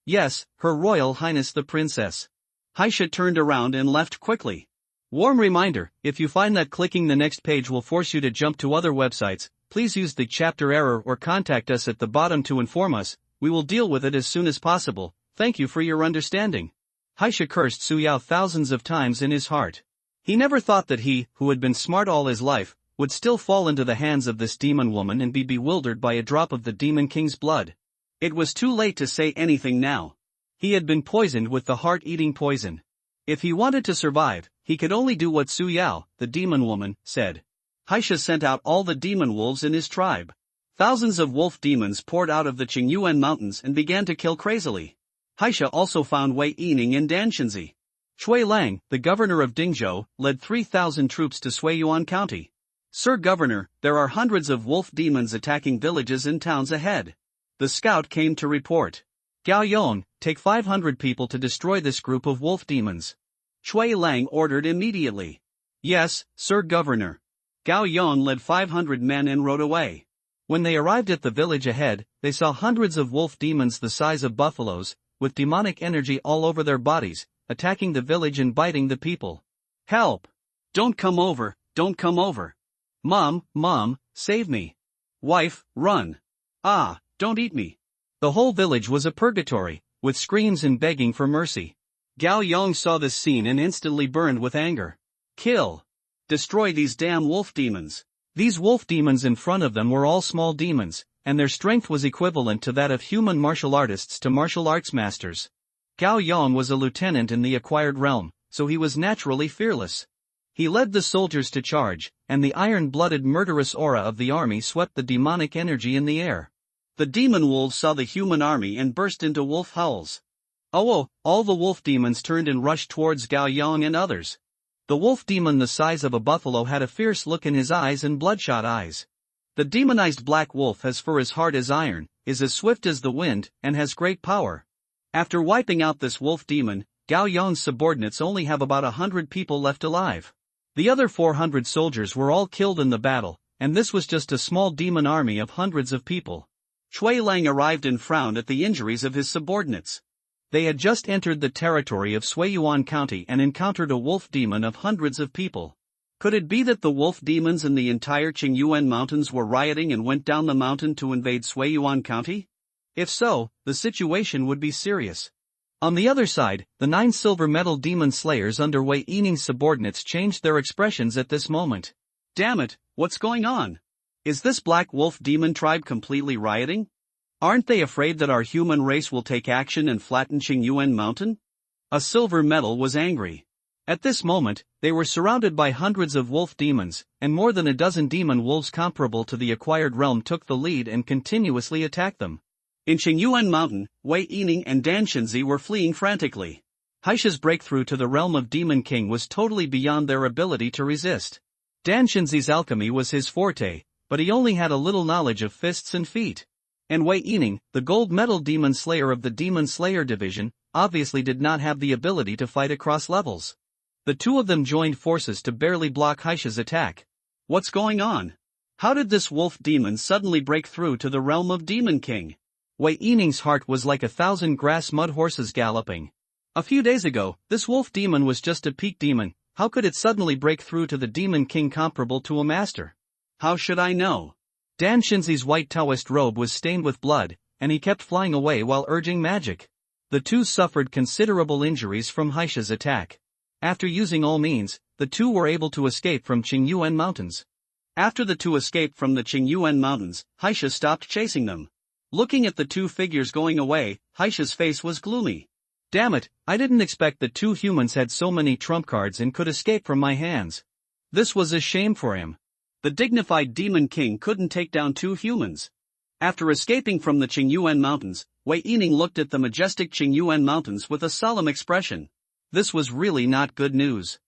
Yes, Her Royal Highness the Princess. Haisha turned around and left quickly. Warm reminder, if you find that clicking the next page will force you to jump to other websites, please use the chapter error or contact us at the bottom to inform us. we will deal with it as soon as possible, thank you for your understanding. Haisha cursed Su Yao thousands of times in his heart. He never thought that he, who had been smart all his life, would still fall into the hands of this demon woman and be bewildered by a drop of the Demon King's blood. It was too late to say anything now. He had been poisoned with the heart-eating poison. If he wanted to survive, he could only do what Su Yao, the demon woman, said. Haisha sent out all the demon wolves in his tribe. Thousands of wolf demons poured out of the Qingyuan mountains and began to kill crazily. Haisha also found Wei Yining and Danshenzi. Shui Lang, the governor of Dingzhou, led 3,000 troops to Suiyuan County. Sir Governor, there are hundreds of wolf demons attacking villages and towns ahead. The scout came to report. Gao Yong, take 500 people to destroy this group of wolf demons. Shui Lang ordered immediately. Yes, Sir Governor. Gao Yong led 500 men and rode away. When they arrived at the village ahead, they saw hundreds of wolf demons the size of buffaloes, with demonic energy all over their bodies, attacking the village and biting the people. Help! Don't come over, don't come over. Mom, save me. Wife, run. Ah, don't eat me. The whole village was a purgatory, with screams and begging for mercy. Gao Yong saw this scene and instantly burned with anger. Kill! Destroy these damn wolf demons. These wolf demons in front of them were all small demons, and their strength was equivalent to that of human martial artists to martial arts masters. Gao Yong was a lieutenant in the acquired realm, so he was naturally fearless. He led the soldiers to charge, and the iron-blooded murderous aura of the army swept the demonic energy in the air. The demon wolves saw the human army and burst into wolf howls. Oh, all the wolf demons turned and rushed towards Gao Yong and others. The wolf demon the size of a buffalo had a fierce look in his eyes and bloodshot eyes. The demonized black wolf has fur as hard as iron, is as swift as the wind, and has great power. After wiping out this wolf demon, Gao Yong's subordinates only have about 100 people left alive. The other 400 soldiers were all killed in the battle, and this was just a small demon army of hundreds of people. Shui Lang arrived and frowned at the injuries of his subordinates. They had just entered the territory of Suiyuan County and encountered a wolf demon of hundreds of people. Could it be that the wolf demons in the entire Qingyuan mountains were rioting and went down the mountain to invade Suiyuan County? If so, the situation would be serious. On the other side, the 9 silver metal demon slayers under Wei Yining's subordinates changed their expressions at this moment. Damn it, what's going on? Is this black wolf demon tribe completely rioting? Aren't they afraid that our human race will take action and flatten Qingyuan Mountain? A silver metal was angry. At this moment, they were surrounded by hundreds of wolf demons, and more than a dozen demon wolves comparable to the acquired realm took the lead and continuously attacked them. In Qingyuan Mountain, Wei Yining and Danshenzi were fleeing frantically. Haisha's breakthrough to the realm of Demon King was totally beyond their ability to resist. Danshenzi's alchemy was his forte, but he only had a little knowledge of fists and feet. And Wei Yining, the gold medal demon slayer of the Demon Slayer division, obviously did not have the ability to fight across levels. The two of them joined forces to barely block Haisha's attack. What's going on? How did this wolf demon suddenly break through to the realm of Demon King? Wei Yining's heart was like 1,000 grass mud horses galloping. A few days ago, this wolf demon was just a peak demon. How could it suddenly break through to the Demon King comparable to a master? How should I know? Danshenzi's white Taoist robe was stained with blood, and he kept flying away while urging magic. The two suffered considerable injuries from Haisha's attack. After using all means, the two were able to escape from Qingyuan Mountains. After the two escaped from the Qingyuan Mountains, Haisha stopped chasing them. Looking at the two figures going away, Haisha's face was gloomy. Damn it, I didn't expect the two humans had so many trump cards and could escape from my hands. This was a shame for him. The dignified Demon King couldn't take down two humans. After escaping from the Qingyuan Mountains, Wei Yining looked at the majestic Qingyuan Mountains with a solemn expression. This was really not good news.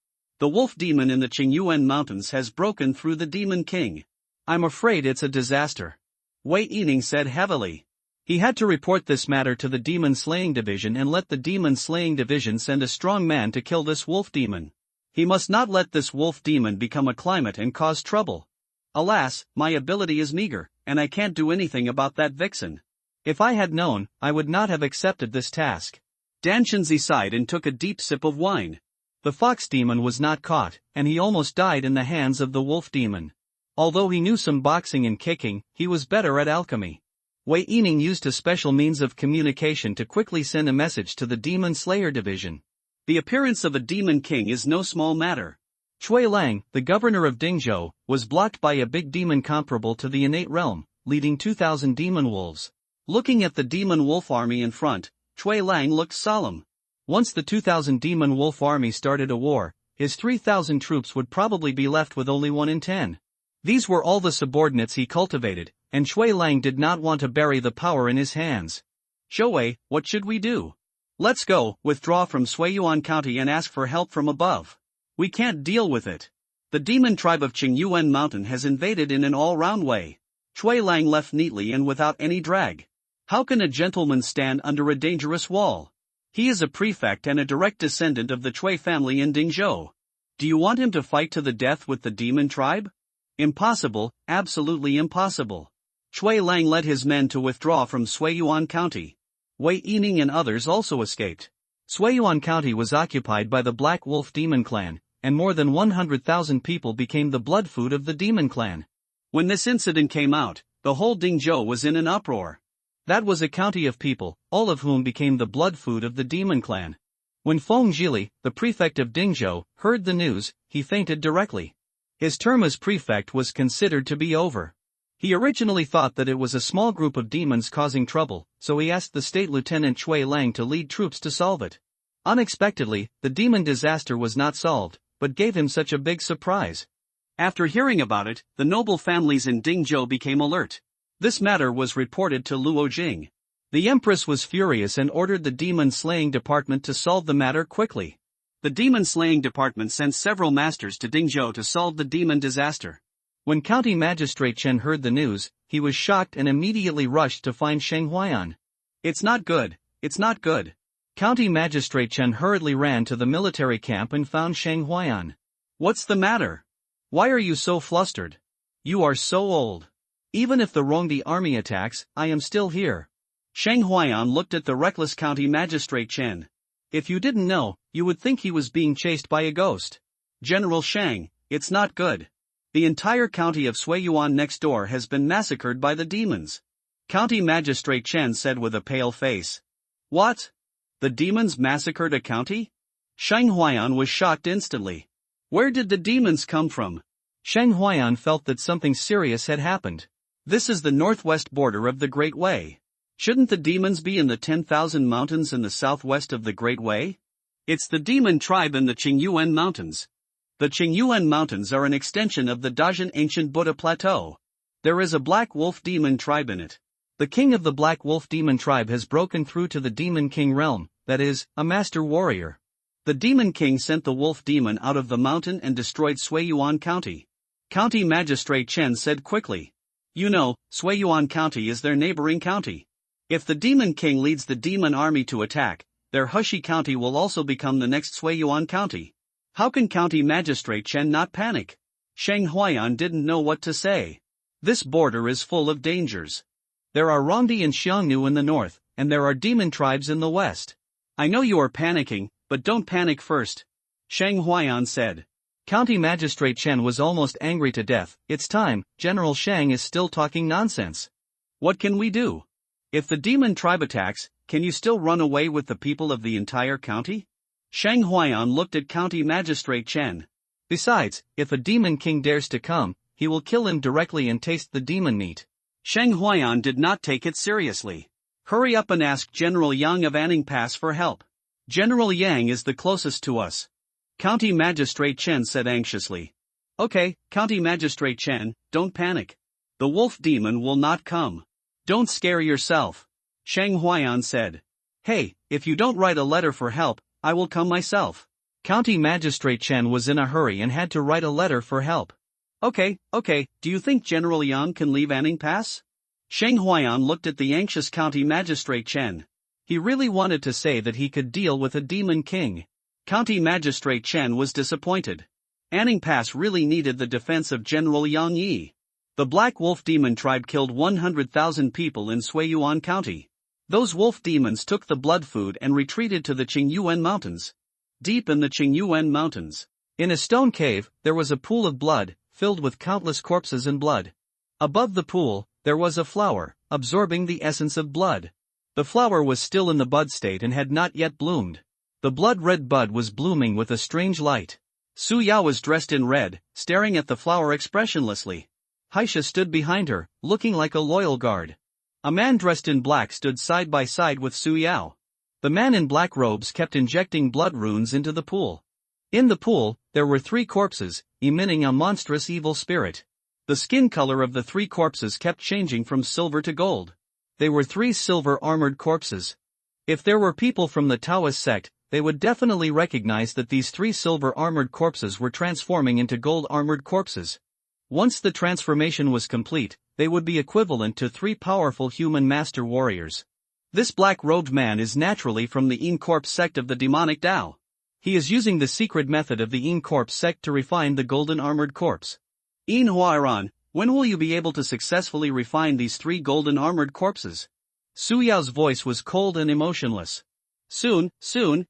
The wolf demon in the Qingyuan Mountains has broken through the Demon King. I'm afraid it's a disaster. Wei Yining said heavily. He had to report this matter to the Demon Slaying Division and let the Demon Slaying Division send a strong man to kill this wolf demon. He must not let this wolf demon become a climate and cause trouble. Alas, my ability is meager, and I can't do anything about that vixen. If I had known, I would not have accepted this task. Danshenzi sighed and took a deep sip of wine. The fox demon was not caught, and he almost died in the hands of the wolf demon. Although he knew some boxing and kicking, he was better at alchemy. Wei Yining used a special means of communication to quickly send a message to the Demon Slayer division. The appearance of a demon king is no small matter. Cui Lang, the governor of Dingzhou, was blocked by a big demon comparable to the innate realm, leading 2,000 demon wolves. Looking at the demon wolf army in front, Cui Lang looked solemn. Once the 2,000 demon wolf army started a war, his 3,000 troops would probably be left with only 1 in 10. These were all the subordinates he cultivated, and Cui Lang did not want to bury the power in his hands. Shouwei, what should we do? Let's go, withdraw from Suiyuan County and ask for help from above. We can't deal with it. The demon tribe of Qingyuan Mountain has invaded in an all-round way. Cui Lang left neatly and without any drag. How can a gentleman stand under a dangerous wall? He is a prefect and a direct descendant of the Cui family in Dingzhou. Do you want him to fight to the death with the demon tribe? Impossible, absolutely impossible. Cui Lang led his men to withdraw from Suiyuan County. Wei Yining and others also escaped. Suiyuan County was occupied by the Black Wolf Demon Clan, and more than 100,000 people became the blood food of the Demon Clan. When this incident came out, the whole Dingzhou was in an uproar. That was a county of people, all of whom became the blood food of the Demon Clan. When Feng Zhili, the prefect of Dingzhou, heard the news, he fainted directly. His term as prefect was considered to be over. He originally thought that it was a small group of demons causing trouble, so he asked the state lieutenant Cui Lang to lead troops to solve it. Unexpectedly, the demon disaster was not solved, but gave him such a big surprise. After hearing about it, the noble families in Dingzhou became alert. This matter was reported to Luo Jing. The empress was furious and ordered the demon slaying department to solve the matter quickly. The demon slaying department sent several masters to Dingzhou to solve the demon disaster. When County Magistrate Chen heard the news, he was shocked and immediately rushed to find Sheng Huaiyan. It's not good, it's not good. County Magistrate Chen hurriedly ran to the military camp and found Sheng Huaiyan. What's the matter? Why are you so flustered? You are so old. Even if the Rongdi army attacks, I am still here. Sheng Huaiyan looked at the reckless County Magistrate Chen. If you didn't know, you would think he was being chased by a ghost. General Shang, it's not good. The entire county of Suiyuan next door has been massacred by the demons. County Magistrate Chen said with a pale face. What? The demons massacred a county? Sheng Huaiyan was shocked instantly. Where did the demons come from? Sheng Huaiyan felt that something serious had happened. This is the northwest border of the Great Way. Shouldn't the demons be in the 10,000 mountains in the southwest of the Great Way? It's the demon tribe in the Qingyuan Mountains. The Qingyuan Mountains are an extension of the Dajin ancient Buddha Plateau. There is a Black Wolf demon tribe in it. The king of the Black Wolf demon tribe has broken through to the Demon King realm, that is, a master warrior. The Demon King sent the wolf demon out of the mountain and destroyed Suiyuan County. County Magistrate Chen said quickly. You know, Suiyuan County is their neighboring county. If the Demon King leads the demon army to attack, their Hushi County will also become the next Suiyuan County. How can County Magistrate Chen not panic? Sheng Huaiyan didn't know what to say. This border is full of dangers. There are Rongdi and Xiongnu in the north, and there are demon tribes in the west. I know you are panicking, but don't panic first. Sheng Huaiyan said. County Magistrate Chen was almost angry to death. It's time, General Shang is still talking nonsense. What can we do? If the demon tribe attacks, can you still run away with the people of the entire county? Sheng Huaiyan looked at County Magistrate Chen. Besides, if a demon king dares to come, he will kill him directly and taste the demon meat. Sheng Huaiyan did not take it seriously. Hurry up and ask General Yang of Anning Pass for help. General Yang is the closest to us. County Magistrate Chen said anxiously. Okay, County Magistrate Chen, don't panic. The wolf demon will not come. Don't scare yourself. Sheng Huaiyan said. Hey, if you don't write a letter for help, I will come myself. County Magistrate Chen was in a hurry and had to write a letter for help. Okay, do you think General Yang can leave Anning Pass? Sheng Huaiyan looked at the anxious County Magistrate Chen. He really wanted to say that he could deal with a demon king. County Magistrate Chen was disappointed. Anning Pass really needed the defense of General Yang Yi. The Black Wolf Demon tribe killed 100,000 people in Suiyuan County. Those wolf demons took the blood food and retreated to the Qingyuan Mountains. Deep in the Qingyuan Mountains, in a stone cave, there was a pool of blood, filled with countless corpses and blood. Above the pool, there was a flower, absorbing the essence of blood. The flower was still in the bud state and had not yet bloomed. The blood-red bud was blooming with a strange light. Su Yao was dressed in red, staring at the flower expressionlessly. Haisha stood behind her, looking like a loyal guard. A man dressed in black stood side by side with Su Yao. The man in black robes kept injecting blood runes into the pool. In the pool, there were 3 corpses, emitting a monstrous evil spirit. The skin color of the 3 corpses kept changing from silver to gold. They were 3 silver-armored corpses. If there were people from the Taoist sect, they would definitely recognize that these 3 silver-armored corpses were transforming into gold-armored corpses. Once the transformation was complete, they would be equivalent to 3 powerful human master warriors. This black-robed man is naturally from the Yin Corpse sect of the demonic Tao. He is using the secret method of the Yin Corpse sect to refine the golden-armored corpse. Yin Huairan, when will you be able to successfully refine these 3 golden-armored corpses? Su Yao's voice was cold and emotionless. Soon,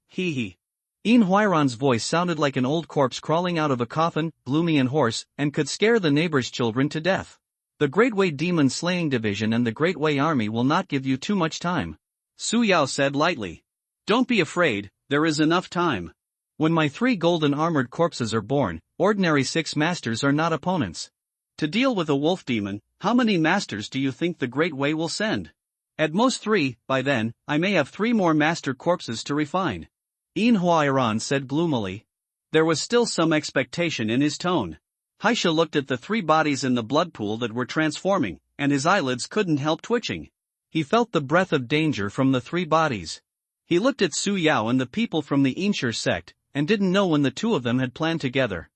hee hee. Yin Huairan's voice sounded like an old corpse crawling out of a coffin, gloomy and hoarse, and could scare the neighbors' children to death. The Great Wei Demon Slaying Division and the Great Wei Army will not give you too much time. Su Yao said lightly. Don't be afraid, there is enough time. When my 3 golden armored corpses are born, ordinary 6 masters are not opponents. To deal with a wolf demon, how many masters do you think the Great Wei will send? At most 3, by then, I may have 3 more master corpses to refine. Yin Huairan said gloomily. There was still some expectation in his tone. Haisha looked at the 3 bodies in the blood pool that were transforming, and his eyelids couldn't help twitching. He felt the breath of danger from the 3 bodies. He looked at Su Yao and the people from the Yinshir sect, and didn't know when the 2 of them had planned together.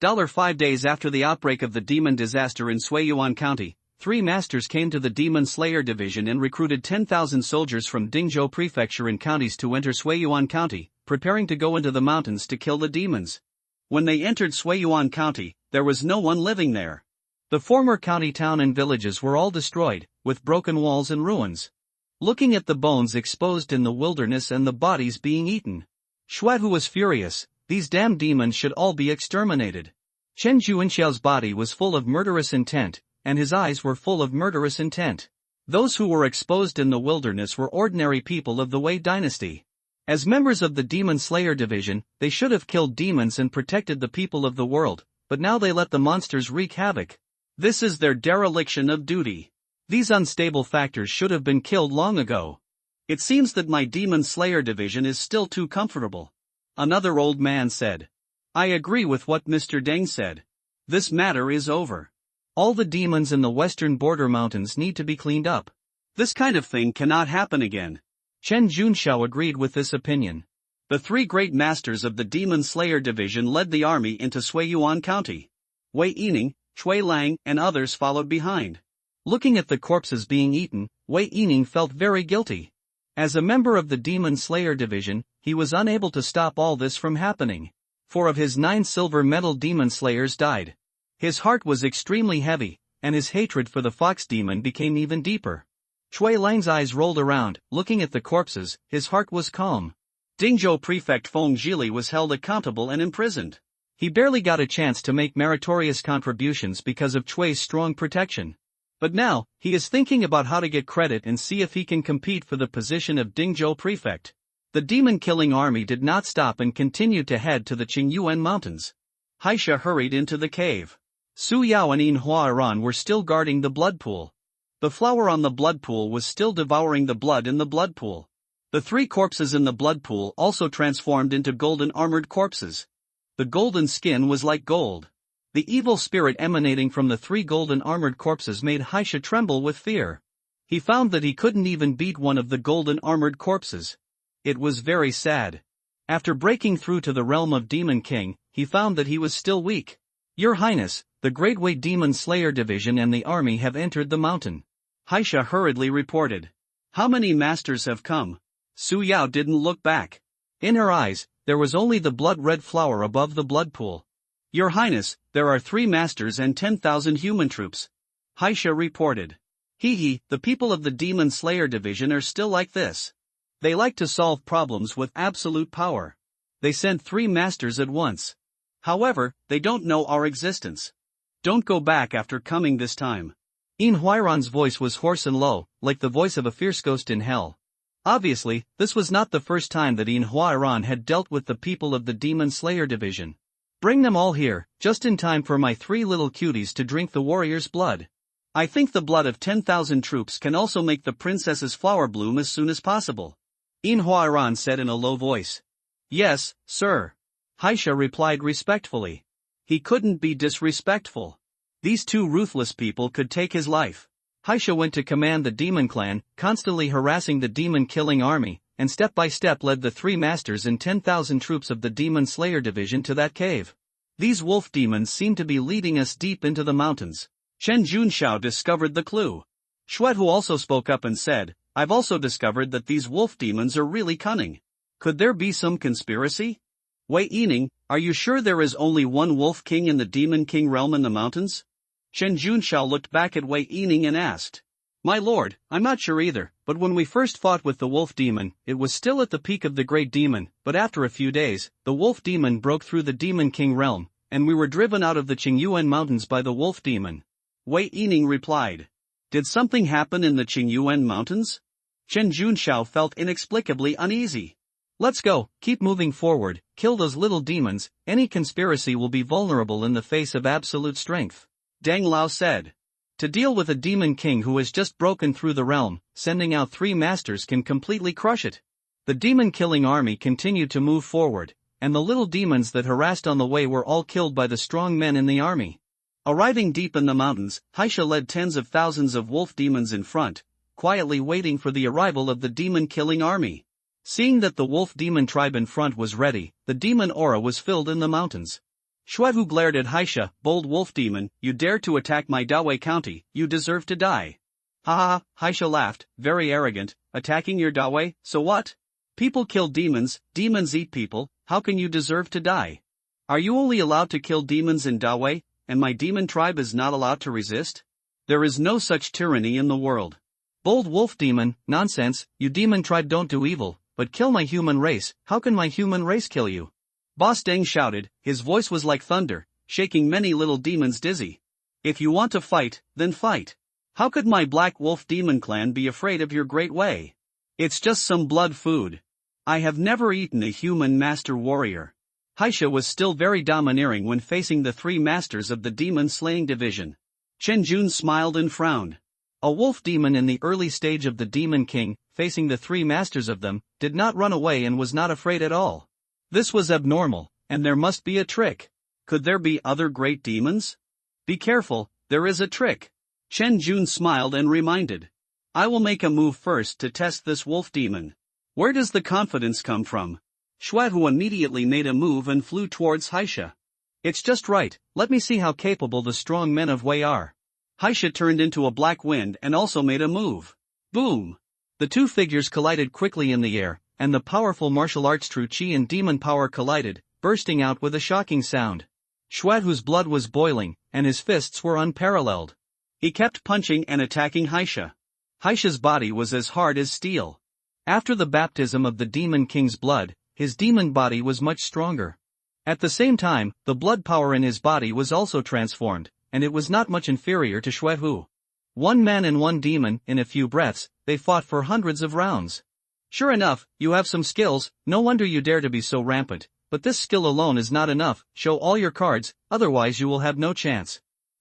5 days after the outbreak of the demon disaster in Suiyuan County, 3 masters came to the Demon Slayer Division and recruited 10,000 soldiers from Dingzhou Prefecture and counties to enter Suiyuan County, preparing to go into the mountains to kill the demons. When they entered Suiyuan County, there was no one living there. The former county town and villages were all destroyed, with broken walls and ruins. Looking at the bones exposed in the wilderness and the bodies being eaten, Shuatu was furious. These damn demons should all be exterminated. Chen Juanxiao's body was full of murderous intent, and his eyes were full of murderous intent. Those who were exposed in the wilderness were ordinary people of the Wei dynasty. As members of the Demon Slayer Division, they should have killed demons and protected the people of the world, but now they let the monsters wreak havoc. This is their dereliction of duty. These unstable factors should have been killed long ago. It seems that my Demon Slayer Division is still too comfortable. Another old man said. I agree with what Mr. Deng said. This matter is over. All the demons in the western border mountains need to be cleaned up. This kind of thing cannot happen again. Chen Junxiao agreed with this opinion. The 3 great masters of the Demon Slayer Division led the army into Suiyuan County. Wei Yining, Chui Lang, and others followed behind. Looking at the corpses being eaten, Wei Yining felt very guilty. As a member of the Demon Slayer Division, he was unable to stop all this from happening. 4 of his 9 silver metal demon slayers died. His heart was extremely heavy, and his hatred for the fox demon became even deeper. Chui Lang's eyes rolled around, looking at the corpses. His heart was calm. Dingzhou Prefect Feng Zhili was held accountable and imprisoned. He barely got a chance to make meritorious contributions because of Chui's strong protection. But now, he is thinking about how to get credit and see if he can compete for the position of Dingzhou Prefect. The demon-killing army did not stop and continued to head to the Qingyuan Mountains. Haisha hurried into the cave. Su Yao and Yin Huairan were still guarding the blood pool. The flower on the blood pool was still devouring the blood in the blood pool. The 3 corpses in the blood pool also transformed into golden armored corpses. The golden skin was like gold. The evil spirit emanating from the 3 golden armored corpses made Haisha tremble with fear. He found that he couldn't even beat one of the golden armored corpses. It was very sad. After breaking through to the realm of Demon King, he found that he was still weak. Your Highness, the Great Wei Demon Slayer Division and the army have entered the mountain. Haisha hurriedly reported. How many masters have come? Su Yao didn't look back. In her eyes, there was only the blood-red flower above the blood pool. Your Highness, there are 3 masters and 10,000 human troops. Haisha reported. The people of the Demon Slayer Division are still like this. They like to solve problems with absolute power. They sent 3 masters at once. However, they don't know our existence. Don't go back after coming this time. In Huairan's voice was hoarse and low, like the voice of a fierce ghost in hell. Obviously, this was not the first time that In Huairan had dealt with the people of the Demon Slayer division. Bring them all here, just in time for my 3 little cuties to drink the warrior's blood. I think the blood of 10,000 troops can also make the princess's flower bloom as soon as possible. In Huairan said in a low voice. Yes, sir. Haisha replied respectfully. He couldn't be disrespectful. These 2 ruthless people could take his life. Haisha went to command the demon clan, constantly harassing the demon-killing army, and step by step led the 3 masters and 10,000 troops of the Demon Slayer division to that cave. These wolf demons seem to be leading us deep into the mountains. Chen Junxiao discovered the clue. Xuehu also spoke up and said, I've also discovered that these wolf demons are really cunning. Could there be some conspiracy? Wei Yining, are you sure there is only one wolf king in the demon king realm in the mountains? Chen Junxiao looked back at Wei Yining and asked. My lord, I'm not sure either, but when we first fought with the wolf demon, it was still at the peak of the great demon, but after a few days, the wolf demon broke through the demon king realm, and we were driven out of the Qingyuan mountains by the wolf demon. Wei Yining replied. Did something happen in the Qingyuan mountains? Chen Junxiao felt inexplicably uneasy. Let's go, keep moving forward, kill those little demons, any conspiracy will be vulnerable in the face of absolute strength. Deng Lao said. To deal with a demon king who has just broken through the realm, sending out 3 masters can completely crush it. The demon-killing army continued to move forward, and the little demons that harassed on the way were all killed by the strong men in the army. Arriving deep in the mountains, Haisha led tens of thousands of wolf demons in front, quietly waiting for the arrival of the demon-killing army. Seeing that the wolf demon tribe in front was ready, the demon aura was filled in the mountains. Xuehu glared at Haisha, bold wolf demon, you dare to attack my Dawei county, you deserve to die. Ha ha, Haisha laughed, very arrogant, attacking your Dawei, so what? People kill demons, demons eat people, how can you deserve to die? Are you only allowed to kill demons in Dawei, and my demon tribe is not allowed to resist? There is no such tyranny in the world. Bold wolf demon, nonsense, you demon tribe don't do evil, but kill my human race, how can my human race kill you? Boss Deng shouted, his voice was like thunder, shaking many little demons dizzy. If you want to fight, then fight. How could my black wolf demon clan be afraid of your great way? It's just some blood food. I have never eaten a human master warrior. Haisha was still very domineering when facing the 3 masters of the demon-slaying division. Chen Jun smiled and frowned. A wolf demon in the early stage of the Demon King, facing the 3 masters of them, did not run away and was not afraid at all. This was abnormal, and there must be a trick. Could there be other great demons? Be careful, there is a trick. Chen Jun smiled and reminded. I will make a move first to test this wolf demon. Where does the confidence come from? Xuehu immediately made a move and flew towards Haisha. It's just right, let me see how capable the strong men of Wei are. Haisha turned into a black wind and also made a move. Boom! The 2 figures collided quickly in the air, and the powerful martial arts true chi and demon power collided, bursting out with a shocking sound. Xuehu's blood was boiling, and his fists were unparalleled. He kept punching and attacking Haisha. Haisha's body was as hard as steel. After the baptism of the Demon King's blood, his demon body was much stronger. At the same time, the blood power in his body was also transformed, and it was not much inferior to Xuehu. 1 man and 1 demon, in a few breaths, they fought for hundreds of rounds. Sure enough, you have some skills, no wonder you dare to be so rampant, but this skill alone is not enough, show all your cards, otherwise you will have no chance.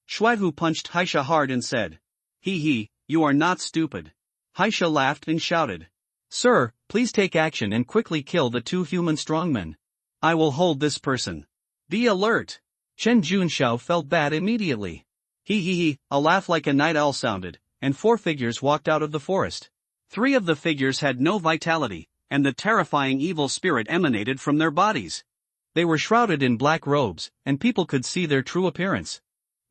Xuehu punched Haisha hard and said. He, you are not stupid. Haisha laughed and shouted. Sir, please take action and quickly kill the 2 human strongmen. I will hold this person. Be alert. Chen Junxiao felt bad immediately. He, a laugh like a night owl sounded, and 4 figures walked out of the forest. 3 of the figures had no vitality, and the terrifying evil spirit emanated from their bodies. They were shrouded in black robes, and people could see their true appearance.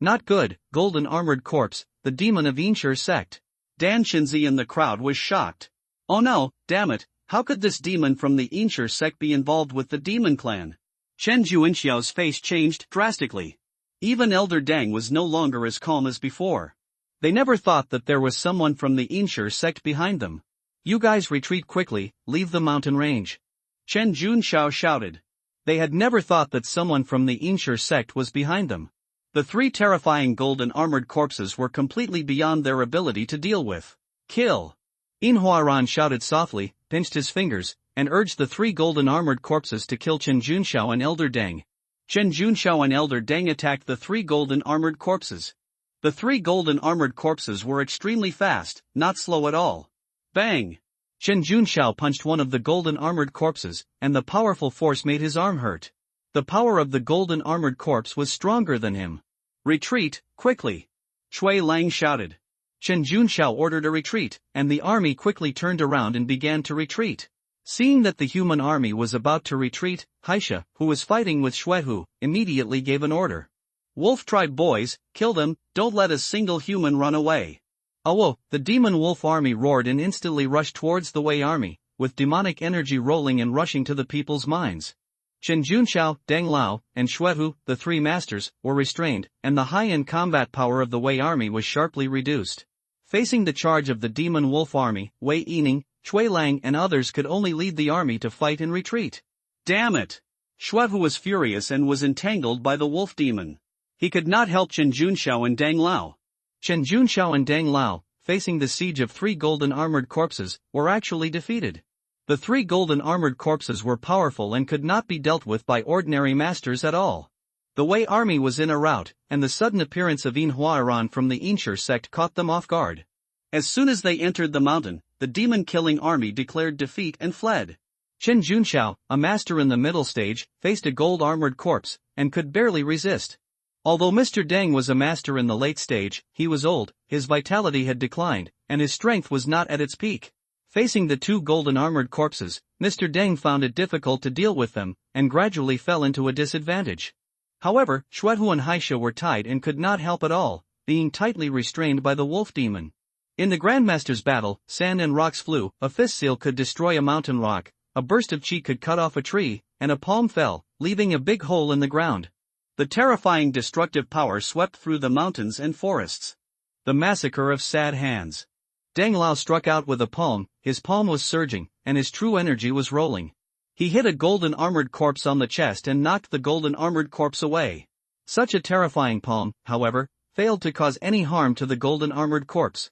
Not good, golden armored corpse, the demon of Yinshur sect. Dan Shinzi in the crowd was shocked. Oh no, damn it, how could this demon from the Yinshur sect be involved with the demon clan? Chen Juinxiao's face changed drastically. Even Elder Dang was no longer as calm as before. They never thought that there was someone from the Yinshur sect behind them. You guys retreat quickly, leave the mountain range. Chen Junxiao shouted. They had never thought that someone from the Yinshur sect was behind them. The three terrifying golden armored corpses were completely beyond their ability to deal with. Kill! Inhuaran shouted softly, pinched his fingers, and urged the three golden armored corpses to kill Chen Junxiao and Elder Deng. Chen Junxiao and Elder Deng attacked the three golden armored corpses. The three golden armored corpses were extremely fast, not slow at all. Bang! Chen Junxiao punched one of the golden armored corpses, and the powerful force made his arm hurt. The power of the golden armored corpse was stronger than him. Retreat, quickly! Shui Lang shouted. Chen Junxiao ordered a retreat, and the army quickly turned around and began to retreat. Seeing that the human army was about to retreat, Haisha, who was fighting with Xuehu, immediately gave an order. Wolf tribe boys, kill them, don't let a single human run away. Oh, the demon wolf army roared and instantly rushed towards the Wei army, with demonic energy rolling and rushing to the people's minds. Chen Junxiao, Deng Lao, and Xuehu, the three masters, were restrained, and the high-end combat power of the Wei army was sharply reduced. Facing the charge of the demon wolf army, Wei Yining, Shui Lang and others could only lead the army to fight and retreat. Damn it! Xuehu was furious and was entangled by the wolf demon. He could not help Chen Junxiao and Deng Lao. Chen Junxiao and Deng Lao, facing the siege of three golden armored corpses, were actually defeated. The three golden armored corpses were powerful and could not be dealt with by ordinary masters at all. The Wei army was in a rout, and the sudden appearance of Yin Huairan from the Yinshi sect caught them off guard. As soon as they entered the mountain, the demon-killing army declared defeat and fled. Chen Junxiao, a master in the middle stage, faced a gold-armored corpse, and could barely resist. Although Mr. Deng was a master in the late stage, he was old, his vitality had declined, and his strength was not at its peak. Facing the two golden-armored corpses, Mr. Deng found it difficult to deal with them, and gradually fell into a disadvantage. However, Xuehu and Haisha were tied and could not help at all, being tightly restrained by the wolf demon. In the Grandmaster's battle, sand and rocks flew, a fist seal could destroy a mountain rock, a burst of chi could cut off a tree, and a palm fell, leaving a big hole in the ground. The terrifying destructive power swept through the mountains and forests. The massacre of sad hands. Deng Lao struck out with a palm, his palm was surging, and his true energy was rolling. He hit a golden armored corpse on the chest and knocked the golden armored corpse away. Such a terrifying palm, however, failed to cause any harm to the golden armored corpse.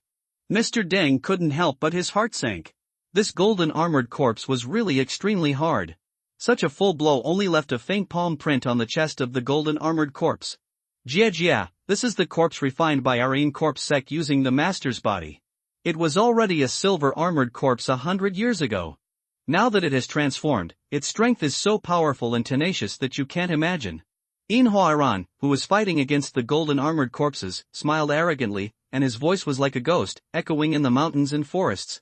Mr. Deng couldn't help but his heart sank. This golden armored corpse was really extremely hard. Such a full blow only left a faint palm print on the chest of the golden armored corpse. Jia, this is the corpse refined by our Yin corpse sect using the master's body. It was already a silver armored corpse 100 years ago. Now that it has transformed, its strength is so powerful and tenacious that you can't imagine. Yin Huairan, who was fighting against the golden armored corpses, smiled arrogantly, and his voice was like a ghost, echoing in the mountains and forests.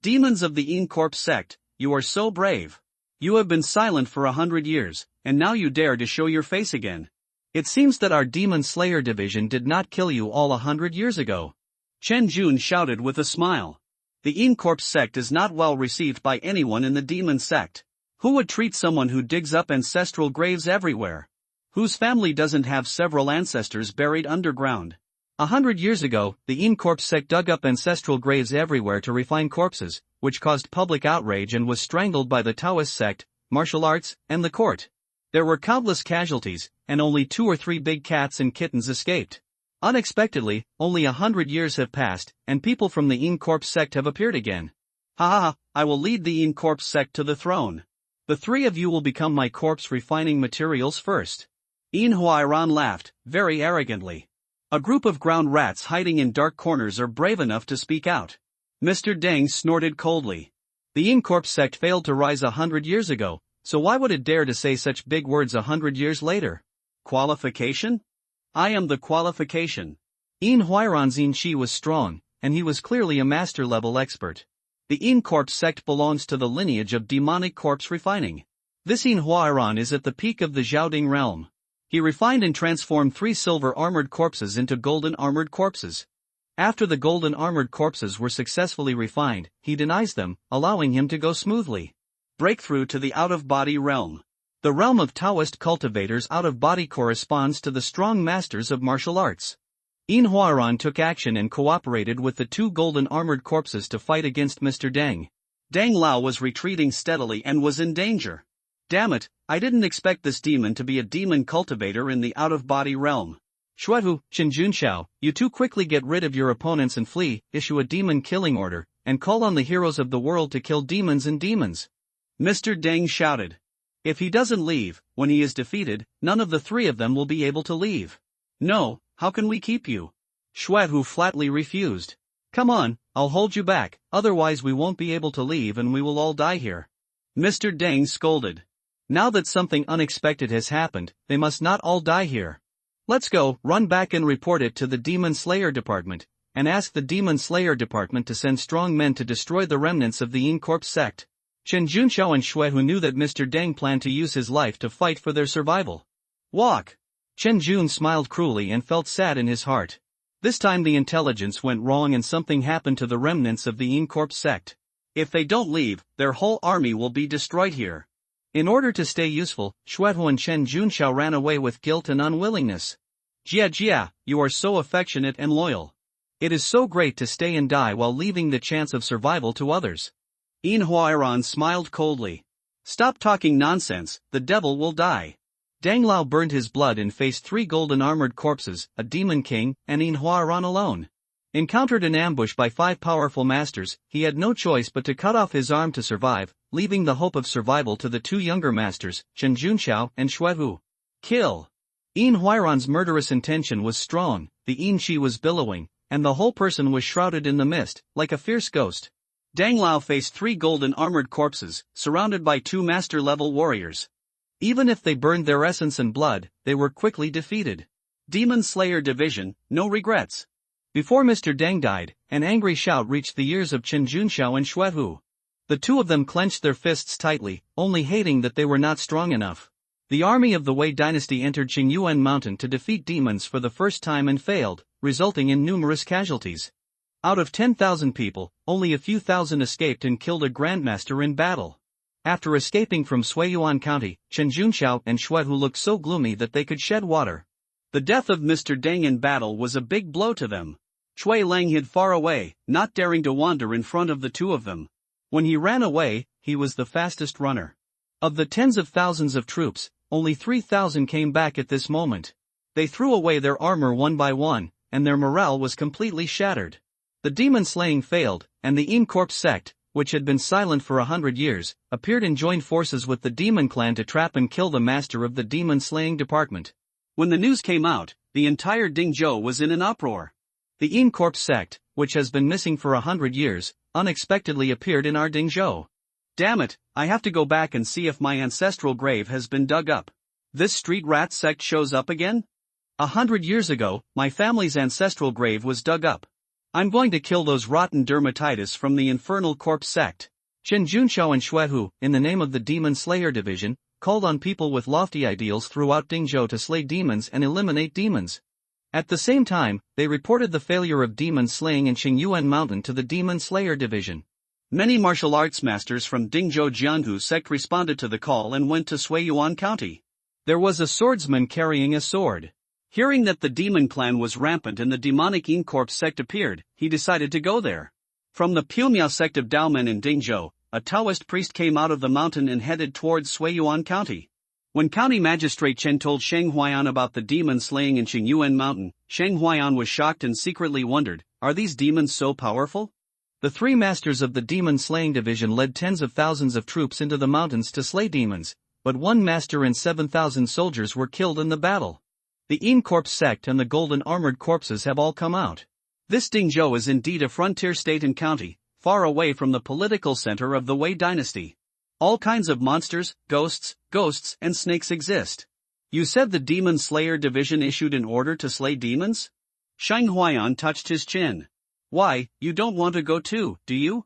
Demons of the Yin corpse sect, you are so brave. You have been silent for 100 years, and now you dare to show your face again. It seems that our Demon Slayer division did not kill you all 100 years ago. Chen Jun shouted with a smile. The Yin corpse sect is not well received by anyone in the demon sect. Who would treat someone who digs up ancestral graves everywhere? Whose family doesn't have several ancestors buried underground? 100 years ago, the Yin corpse sect dug up ancestral graves everywhere to refine corpses, which caused public outrage and was strangled by the Taoist sect, martial arts, and the court. There were countless casualties, and only 2 or 3 big cats and kittens escaped. Unexpectedly, only 100 years have passed, and people from the Yin corpse sect have appeared again. I will lead the Yin corpse sect to the throne. The 3 of you will become my corpse refining materials first. Yin Huairan laughed, very arrogantly. A group of ground rats hiding in dark corners are brave enough to speak out. Mr. Deng snorted coldly. The Yin corpse sect failed to rise 100 years ago, so why would it dare to say such big words 100 years later? Qualification? I am the qualification. Yin Huairan's Yin Qi was strong, and he was clearly a master-level expert. The Yin corpse sect belongs to the lineage of demonic corpse refining. This Yin Huairan is at the peak of the Zhaoding realm. He refined and transformed 3 silver armored corpses into golden armored corpses. After the golden armored corpses were successfully refined, he denies them, allowing him to go smoothly. Breakthrough to the out-of-body realm. The realm of Taoist cultivators out of body corresponds to the strong masters of martial arts. Yin Huairan took action and cooperated with the 2 golden armored corpses to fight against Mr. Deng. Deng Lao was retreating steadily and was in danger. Damn it, I didn't expect this demon to be a demon cultivator in the out-of-body realm. Shuehu, Chen Junxiao, you two quickly get rid of your opponents and flee, issue a demon killing order, and call on the heroes of the world to kill demons and demons. Mr. Deng shouted. If he doesn't leave, when he is defeated, none of the three of them will be able to leave. No, how can we keep you? Shuehu flatly refused. Come on, I'll hold you back, otherwise we won't be able to leave and we will all die here. Mr. Deng scolded. Now that something unexpected has happened, they must not all die here. Let's go, run back and report it to the Demon Slayer Department, and ask the Demon Slayer Department to send strong men to destroy the remnants of the Yin Corp sect. Chen Junxiao and Shuehu knew that Mr. Deng planned to use his life to fight for their survival. Walk! Chen Jun smiled cruelly and felt sad in his heart. This time the intelligence went wrong and something happened to the remnants of the Yin Corp sect. If they don't leave, their whole army will be destroyed here. In order to stay useful, Shuehu and Chen Junxiao ran away with guilt and unwillingness. Jia Jia, you are so affectionate and loyal. It is so great to stay and die while leaving the chance of survival to others. Yin Huairan smiled coldly. Stop talking nonsense, the devil will die. Dang Lao burned his blood and faced 3 golden armored corpses, a demon king, and Yin Huairan alone. Encountered in ambush by 5 powerful masters, he had no choice but to cut off his arm to survive, leaving the hope of survival to the 2 younger masters, Chen Junxiao and Shuehu. Kill! Yin Huairan's murderous intention was strong, the Yin Qi was billowing, and the whole person was shrouded in the mist, like a fierce ghost. Dang Lao faced 3 golden armored corpses, surrounded by 2 master-level warriors. Even if they burned their essence and blood, they were quickly defeated. Demon Slayer Division, no regrets. Before Mr. Deng died, an angry shout reached the ears of Chen Junxiao and Shuehu. The 2 of them clenched their fists tightly, only hating that they were not strong enough. The army of the Wei dynasty entered Qingyuan Mountain to defeat demons for the first time and failed, resulting in numerous casualties. Out of 10,000 people, only a few thousand escaped and killed a grandmaster in battle. After escaping from Suiyuan County, Chen Junxiao and Shuehu looked so gloomy that they could shed water. The death of Mr. Deng in battle was a big blow to them. Chui Lang hid far away, not daring to wander in front of the 2 of them. When he ran away, he was the fastest runner. Of the tens of thousands of troops, only 3,000 came back at this moment. They threw away their armor one by one, and their morale was completely shattered. The demon slaying failed, and the Yin Corp sect, which had been silent for 100 years, appeared and joined forces with the demon clan to trap and kill the master of the demon slaying department. When the news came out, the entire Dingzhou was in an uproar. The Yin Corp sect, which has been missing for 100 years, unexpectedly appeared in our Dingzhou. Damn it, I have to go back and see if my ancestral grave has been dug up. This street rat sect shows up again? 100 years ago, my family's ancestral grave was dug up. I'm going to kill those rotten dermatitis from the infernal corpse sect. Chen Junxiao and Shuehu, in the name of the Demon Slayer Division, called on people with lofty ideals throughout Dingzhou to slay demons and eliminate demons. At the same time, they reported the failure of demon slaying in Qingyuan Mountain to the Demon Slayer Division. Many martial arts masters from Dingzhou Jianhu sect responded to the call and went to Suiyuan County. There was a swordsman carrying a sword. Hearing that the demon clan was rampant and the demonic Yin Corp sect appeared, he decided to go there. From the Pumiao sect of Daomen in Dingzhou, a Taoist priest came out of the mountain and headed towards Suiyuan County. When County Magistrate Chen told Sheng Huaiyan about the demon slaying in Qingyuan Mountain, Sheng Huaiyan was shocked and secretly wondered, are these demons so powerful? The 3 masters of the demon slaying division led tens of thousands of troops into the mountains to slay demons, but 1 master and 7,000 soldiers were killed in the battle. The Yin Corp sect and the golden armored corpses have all come out. This Dingzhou is indeed a frontier state and county, far away from the political center of the Wei dynasty. All kinds of monsters, ghosts, and snakes exist. You said the Demon Slayer Division issued an order to slay demons? Sheng Huaiyan touched his chin. Why, you don't want to go too, do you?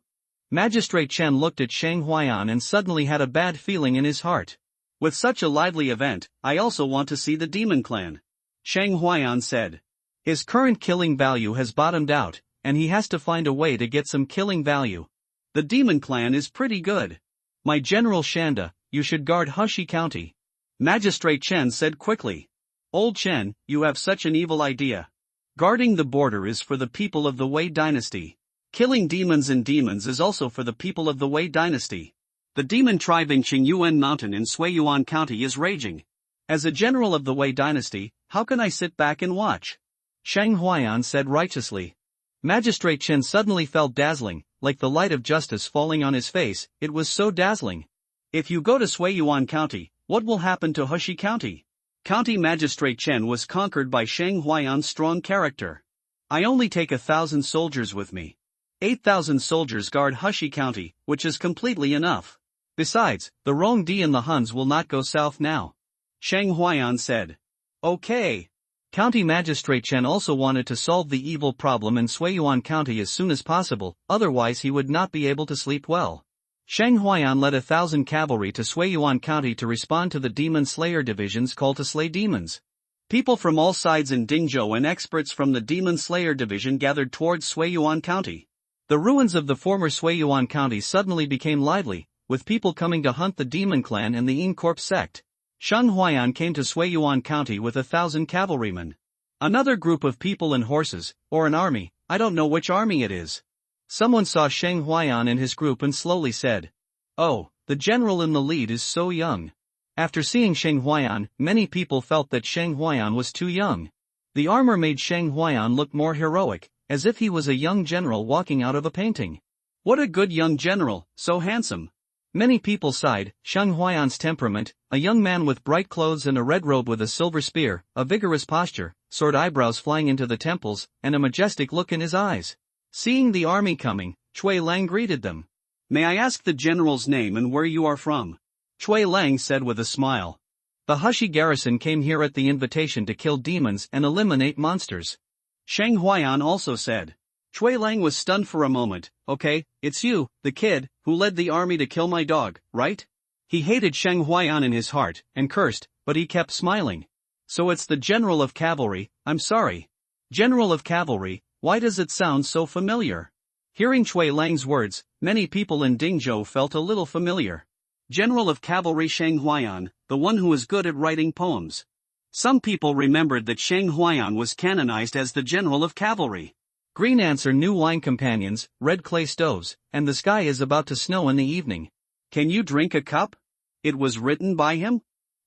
Magistrate Chen looked at Sheng Huaiyan and suddenly had a bad feeling in his heart. With such a lively event, I also want to see the demon clan. Sheng Huaiyan said. His current killing value has bottomed out, and he has to find a way to get some killing value. The demon clan is pretty good. My General Shanda, you should guard Hushi County. Magistrate Chen said quickly. Old Chen, you have such an evil idea. Guarding the border is for the people of the Wei dynasty. Killing demons and demons is also for the people of the Wei dynasty. The demon tribe in Qingyuan Mountain in Suiyuan County is raging. As a general of the Wei dynasty, how can I sit back and watch? Shang Huayan said righteously. Magistrate Chen suddenly felt dazzling, like the light of justice falling on his face. It was so dazzling. If you go to Suiyuan County, what will happen to Hushi County? County Magistrate Chen was conquered by Shang Huayan's strong character. I only take 1,000 soldiers with me. 8,000 soldiers guard Hushi County, which is completely enough. Besides, the Rongdi and the Huns will not go south now. Shang Huayan said. Okay. County Magistrate Chen also wanted to solve the evil problem in Suiyuan County as soon as possible, otherwise he would not be able to sleep well. Shang Huayan led 1,000 cavalry to Suiyuan County to respond to the Demon Slayer Division's call to slay demons. People from all sides in Dingzhou and experts from the Demon Slayer Division gathered towards Suiyuan County. The ruins of the former Suiyuan County suddenly became lively, with people coming to hunt the Demon Clan and the In Corp sect. Shang Huayan came to Suiyuan County with 1,000 cavalrymen. Another group of people and horses, or an army, I don't know which army it is. Someone saw Shang Huayan and his group and slowly said, "Oh, the general in the lead is so young." After seeing Shang Huayan, many people felt that Shang Huayan was too young. The armor made Shang Huayan look more heroic, as if he was a young general walking out of a painting. What a good young general, so handsome. Many people sighed. Shang Huayan's temperament, a young man with bright clothes and a red robe with a silver spear, a vigorous posture, sword eyebrows flying into the temples, and a majestic look in his eyes. Seeing the army coming, Cui Lang greeted them. May I ask the general's name and where you are from? Cui Lang said with a smile. The Hushi garrison came here at the invitation to kill demons and eliminate monsters. Shang Huayan also said. Cui Lang was stunned for a moment. Okay, it's you, the kid, who led the army to kill my dog, right? He hated Shang Huayan in his heart, and cursed, but he kept smiling. So it's the General of Cavalry. I'm sorry. General of Cavalry, why does it sound so familiar? Hearing Cui Lang's words, many people in Dingzhou felt a little familiar. General of Cavalry Shang Huayan, the one who was good at writing poems. Some people remembered that Shang Huayan was canonized as the General of Cavalry. Green ants are new wine companions, red clay stoves, and the sky is about to snow in the evening. Can you drink a cup? It was written by him?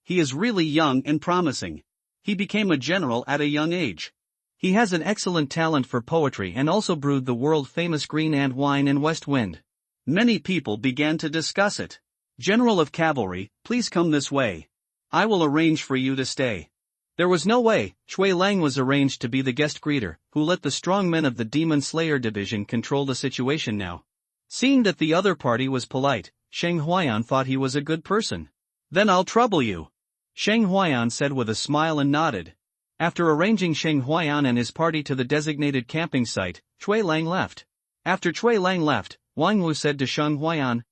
He is really young and promising. He became a general at a young age. He has an excellent talent for poetry and also brewed the world-famous green ant wine in West Wind. Many people began to discuss it. General of Cavalry, please come this way. I will arrange for you to stay. There was no way. Cui Lang was arranged to be the guest greeter, who let the strong men of the Demon Slayer Division control the situation now. Seeing that the other party was polite, Shang Huayan thought he was a good person. Then I'll trouble you. Shang Huayan said with a smile and nodded. After arranging Shang Huayan and his party to the designated camping site, Cui Lang left. After Cui Lang left, Wang Wu said to Shang Huayan,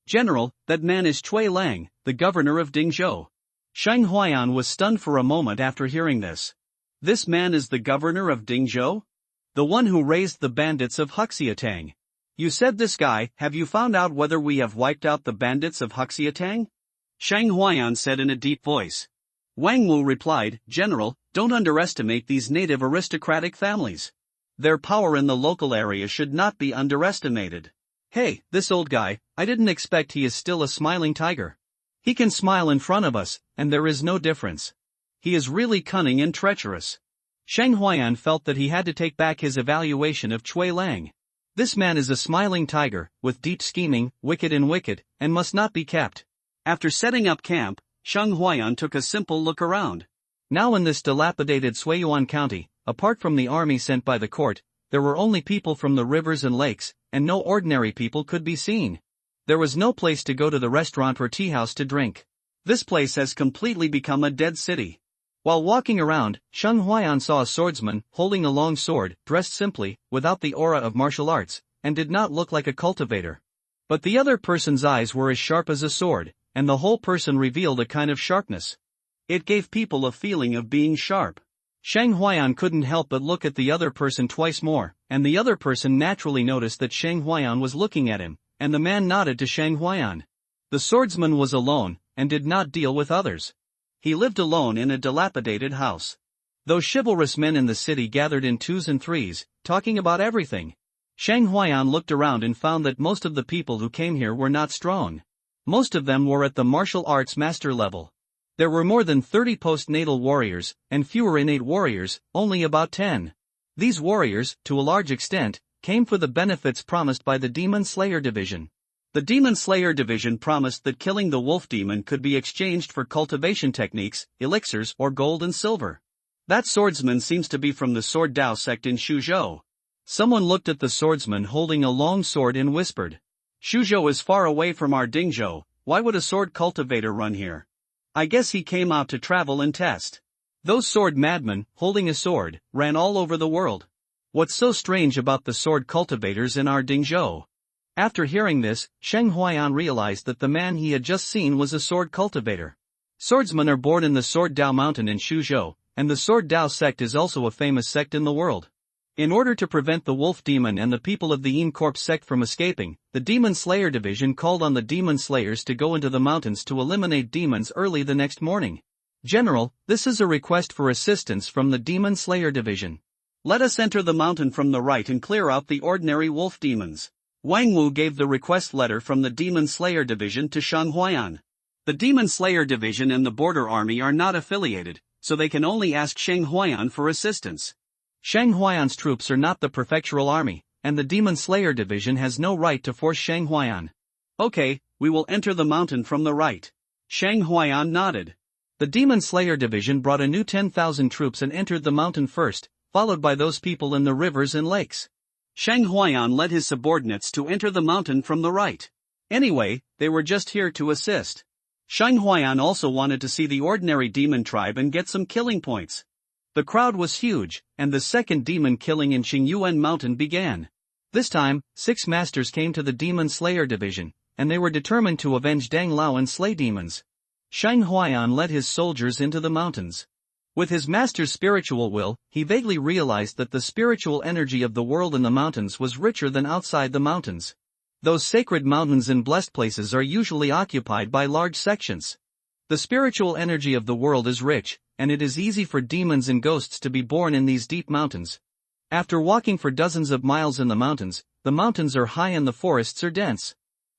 General, that man is Cui Lang, the governor of Dingzhou. Shang Huayan was stunned for a moment after hearing this. This man is the governor of Dingzhou? The one who raised the bandits of Huxiatang. You said this guy. Have you found out whether we have wiped out the bandits of Huxiatang? Shang Huayan said in a deep voice. Wang Wu replied, General, don't underestimate these native aristocratic families. Their power in the local area should not be underestimated. Hey, this old guy, I didn't expect he is still a smiling tiger. He can smile in front of us, and there is no difference. He is really cunning and treacherous. Shang Huayan felt that he had to take back his evaluation of Cui Lang. This man is a smiling tiger, with deep scheming, wicked, and must not be kept. After setting up camp, Shang Huayan took a simple look around. Now in this dilapidated Suiyuan County, apart from the army sent by the court, there were only people from the rivers and lakes, and no ordinary people could be seen. There was no place to go to the restaurant or tea house to drink. This place has completely become a dead city. While walking around, Shang Huayan saw a swordsman, holding a long sword, dressed simply, without the aura of martial arts, and did not look like a cultivator. But the other person's eyes were as sharp as a sword, and the whole person revealed a kind of sharpness. It gave people a feeling of being sharp. Shang Huayan couldn't help but look at the other person twice more, and the other person naturally noticed that Shang Huayan was looking at him, and the man nodded to Shang Huayan. The swordsman was alone, and did not deal with others. He lived alone in a dilapidated house. Those chivalrous men in the city gathered in twos and threes, talking about everything. Shang Huayan looked around and found that most of the people who came here were not strong. Most of them were at the martial arts master level. There were more than 30 postnatal warriors, and fewer innate warriors, only about 10. These warriors, to a large extent, came for the benefits promised by the Demon Slayer Division. The Demon Slayer Division promised that killing the wolf demon could be exchanged for cultivation techniques, elixirs, or gold and silver. That swordsman seems to be from the Sword Dao sect in Shuzhou. Someone looked at the swordsman holding a long sword and whispered. Shuzhou is far away from our Dingzhou, why would a sword cultivator run here? I guess he came out to travel and test. Those sword madmen, holding a sword, ran all over the world. What's so strange about the sword cultivators in our Dingzhou? After hearing this, Sheng Huayan realized that the man he had just seen was a sword cultivator. Swordsmen are born in the Sword Dao mountain in Shuzhou, and the Sword Dao sect is also a famous sect in the world. In order to prevent the wolf demon and the people of the Yin Corp sect from escaping, the Demon Slayer Division called on the Demon Slayers to go into the mountains to eliminate demons early the next morning. General, this is a request for assistance from the Demon Slayer Division. Let us enter the mountain from the right and clear out the ordinary wolf demons. Wang Wu gave the request letter from the Demon Slayer Division to Sheng Huayan. The Demon Slayer Division and the Border Army are not affiliated, so they can only ask Sheng Huayan for assistance. Sheng Huayan's troops are not the prefectural army, and the Demon Slayer Division has no right to force Sheng Huayan. Okay, we will enter the mountain from the right. Sheng Huayan nodded. The Demon Slayer Division brought a new 10,000 troops and entered the mountain first, followed by those people in the rivers and lakes. Sheng Huayan led his subordinates to enter the mountain from the right. Anyway, they were just here to assist. Sheng Huayan also wanted to see the ordinary demon tribe and get some killing points. The crowd was huge, and the second demon killing in Qingyuan Mountain began. This time, 6 masters came to the Demon Slayer Division, and they were determined to avenge Dang Lao and slay demons. Sheng Huayan led his soldiers into the mountains. With his master's spiritual will, he vaguely realized that the spiritual energy of the world in the mountains was richer than outside the mountains. Those sacred mountains and blessed places are usually occupied by large sections. The spiritual energy of the world is rich, and it is easy for demons and ghosts to be born in these deep mountains. After walking for dozens of miles in the mountains are high and the forests are dense.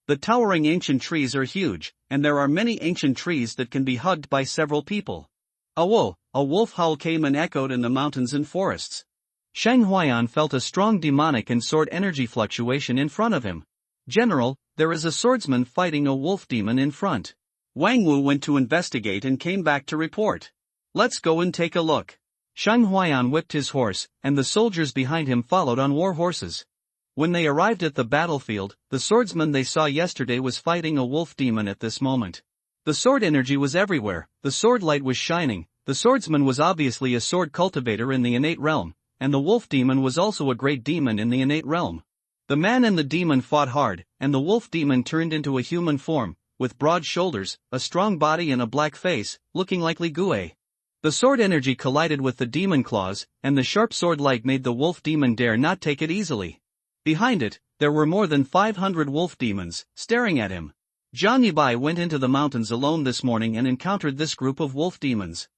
The towering ancient trees are huge, and there are many ancient trees that can be hugged by several people. A wolf howl came and echoed in the mountains and forests. Sheng Huayan felt a strong demonic and sword energy fluctuation in front of him. General, there is a swordsman fighting a wolf demon in front. Wang Wu went to investigate and came back to report. Let's go and take a look. Sheng Huayan whipped his horse, and the soldiers behind him followed on war horses. When they arrived at the battlefield, the swordsman they saw yesterday was fighting a wolf demon at this moment. The sword energy was everywhere, the sword light was shining, the swordsman was obviously a sword cultivator in the innate realm, and the wolf demon was also a great demon in the innate realm. The man and the demon fought hard, and the wolf demon turned into a human form, with broad shoulders, a strong body and a black face, looking like Li Gui. The sword energy collided with the demon claws, and the sharp sword light made the wolf demon dare not take it easily. Behind it, there were more than 500 wolf demons, staring at him. Zhang Yibai went into the mountains alone this morning and encountered this group of wolf demons.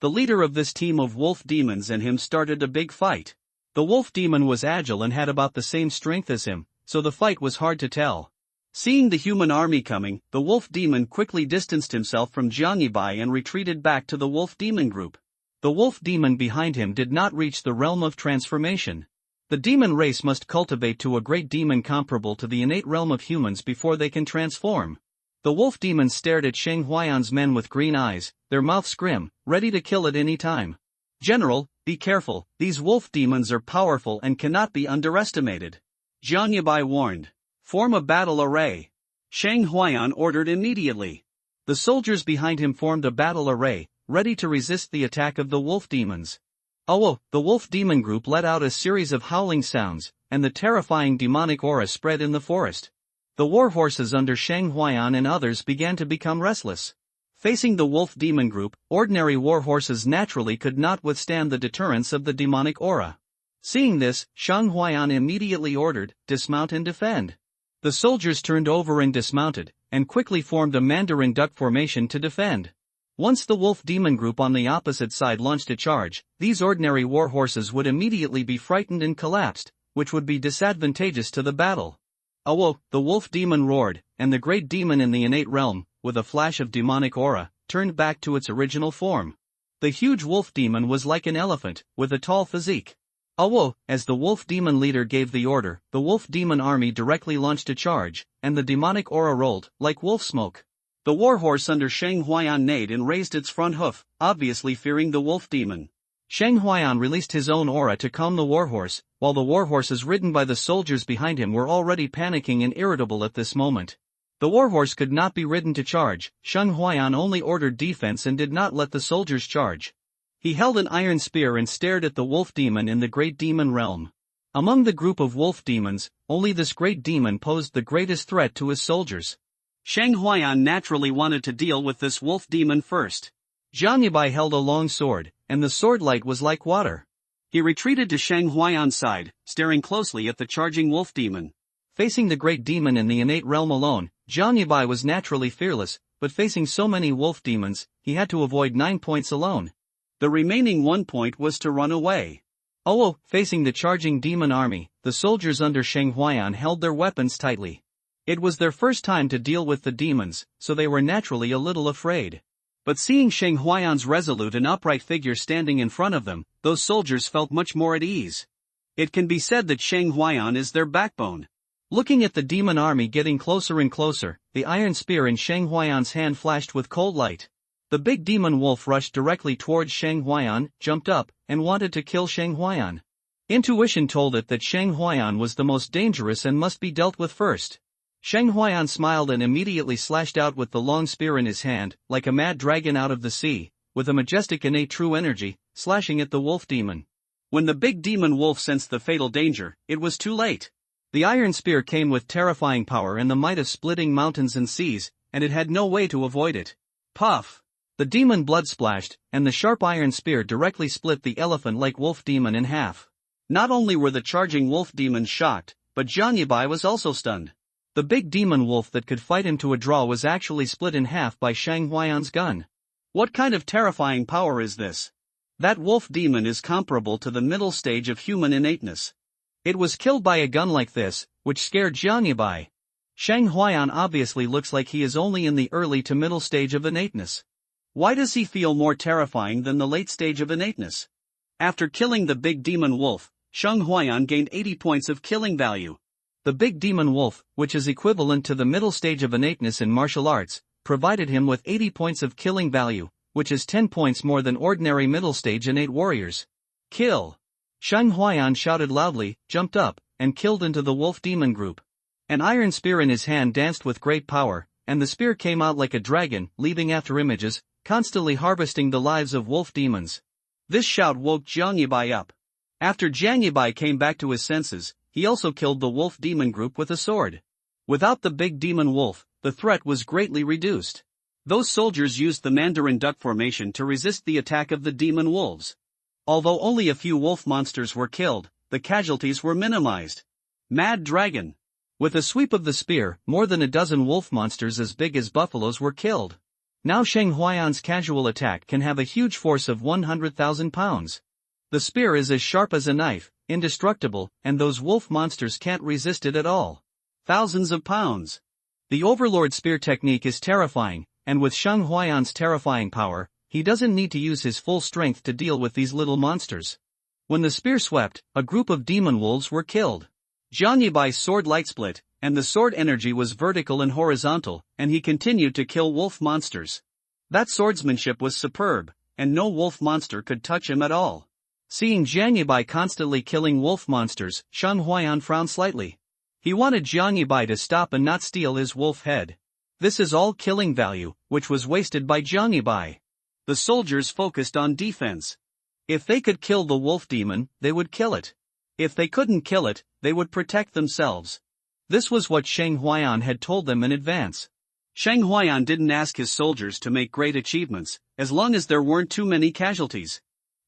The leader of this team of wolf demons and him started a big fight. The wolf demon was agile and had about the same strength as him, so the fight was hard to tell. Seeing the human army coming, the wolf demon quickly distanced himself from Zhang Yibai and retreated back to the wolf demon group. The wolf demon behind him did not reach the realm of transformation. The demon race must cultivate to a great demon comparable to the innate realm of humans before they can transform. The wolf demon stared at Sheng Huayan's men with green eyes, their mouths grim, ready to kill at any time. General, be careful, these wolf demons are powerful and cannot be underestimated. Zhang Yibai warned. Form a battle array. Sheng Huayan ordered immediately. The soldiers behind him formed a battle array, ready to resist the attack of the wolf demons. The wolf demon group let out a series of howling sounds, and the terrifying demonic aura spread in the forest. The war horses under Sheng Huayan and others began to become restless. Facing the wolf demon group, ordinary war horses naturally could not withstand the deterrence of the demonic aura. Seeing this, Sheng Huayan immediately ordered, dismount and defend. The soldiers turned over and dismounted, and quickly formed a mandarin duck formation to defend. Once the wolf demon group on the opposite side launched a charge, these ordinary war horses would immediately be frightened and collapsed, which would be disadvantageous to the battle. The wolf demon roared, and the great demon in the innate realm, with a flash of demonic aura, turned back to its original form. The huge wolf demon was like an elephant, with a tall physique. Awo, as the wolf demon leader gave the order, the wolf demon army directly launched a charge, and the demonic aura rolled, like wolf smoke. The warhorse under Shang Huayan neighed and raised its front hoof, obviously fearing the wolf demon. Shang Huayan released his own aura to calm the warhorse, while the warhorses ridden by the soldiers behind him were already panicking and irritable at this moment. The warhorse could not be ridden to charge. Shang Huayan only ordered defense and did not let the soldiers charge. He held an iron spear and stared at the wolf demon in the great demon realm. Among the group of wolf demons, only this great demon posed the greatest threat to his soldiers. Shang Huayan naturally wanted to deal with this wolf demon first. Jiang Yibai held a long sword, and the sword light was like water. He retreated to Shang Huayan's side, staring closely at the charging wolf demon. Facing the great demon in the innate realm alone, Jiang Yibai was naturally fearless, but facing so many wolf demons, he had to avoid 9 points alone. The remaining 1 point was to run away. Oh, facing the charging demon army, the soldiers under Shang Huayan held their weapons tightly. It was their first time to deal with the demons, so they were naturally a little afraid. But seeing Shang Huayan's resolute and upright figure standing in front of them, those soldiers felt much more at ease. It can be said that Shang Huayan is their backbone. Looking at the demon army getting closer and closer, the iron spear in Shang Huayan's hand flashed with cold light. The big demon wolf rushed directly towards Shang Huayan, jumped up, and wanted to kill Shang Huayan. Intuition told it that Shang Huayan was the most dangerous and must be dealt with first. Shang Huayan smiled and immediately slashed out with the long spear in his hand, like a mad dragon out of the sea, with a majestic innate true energy, slashing at the wolf demon. When the big demon wolf sensed the fatal danger, it was too late. The iron spear came with terrifying power and the might of splitting mountains and seas, and it had no way to avoid it. Puff! The demon blood splashed, and the sharp iron spear directly split the elephant-like wolf demon in half. Not only were the charging wolf demons shocked, but Jiang Yibai was also stunned. The big demon wolf that could fight him to a draw was actually split in half by Shang Huayan's gun. What kind of terrifying power is this? That wolf demon is comparable to the middle stage of human innateness. It was killed by a gun like this, which scared Jiang Yibai. Shang Huayan obviously looks like he is only in the early to middle stage of innateness. Why does he feel more terrifying than the late stage of innateness? After killing the big demon wolf, Shang Huayan gained 80 points of killing value. The big demon wolf, which is equivalent to the middle stage of innateness in martial arts, provided him with 80 points of killing value, which is 10 points more than ordinary middle stage innate warriors. Kill! Shang Huayan shouted loudly, jumped up, and killed into the wolf demon group. An iron spear in his hand danced with great power, and the spear came out like a dragon, leaving after images, constantly harvesting the lives of wolf demons. This shout woke Jiang Yibai up. After Jiang Yibai came back to his senses, he also killed the wolf demon group with a sword. Without the big demon wolf, the threat was greatly reduced. Those soldiers used the Mandarin duck formation to resist the attack of the demon wolves. Although only a few wolf monsters were killed, the casualties were minimized. Mad Dragon! With a sweep of the spear, more than a dozen wolf monsters as big as buffaloes were killed. Now Shang Huayan's casual attack can have a huge force of 100,000 pounds. The spear is as sharp as a knife, indestructible, and those wolf monsters can't resist it at all. Thousands of pounds. The Overlord spear technique is terrifying, and with Shang Huayan's terrifying power, he doesn't need to use his full strength to deal with these little monsters. When the spear swept, a group of demon wolves were killed. Jiang Yibai's sword light split, and the sword energy was vertical and horizontal, and he continued to kill wolf monsters. That swordsmanship was superb, and no wolf monster could touch him at all. Seeing Jiang Yibai constantly killing wolf monsters, Shang Huayan frowned slightly. He wanted Jiang Yibai to stop and not steal his wolf head. This is all killing value, which was wasted by Jiang Yibai. The soldiers focused on defense. If they could kill the wolf demon, they would kill it. If they couldn't kill it, they would protect themselves. This was what Shang Huayan had told them in advance. Shang Huayan didn't ask his soldiers to make great achievements, as long as there weren't too many casualties.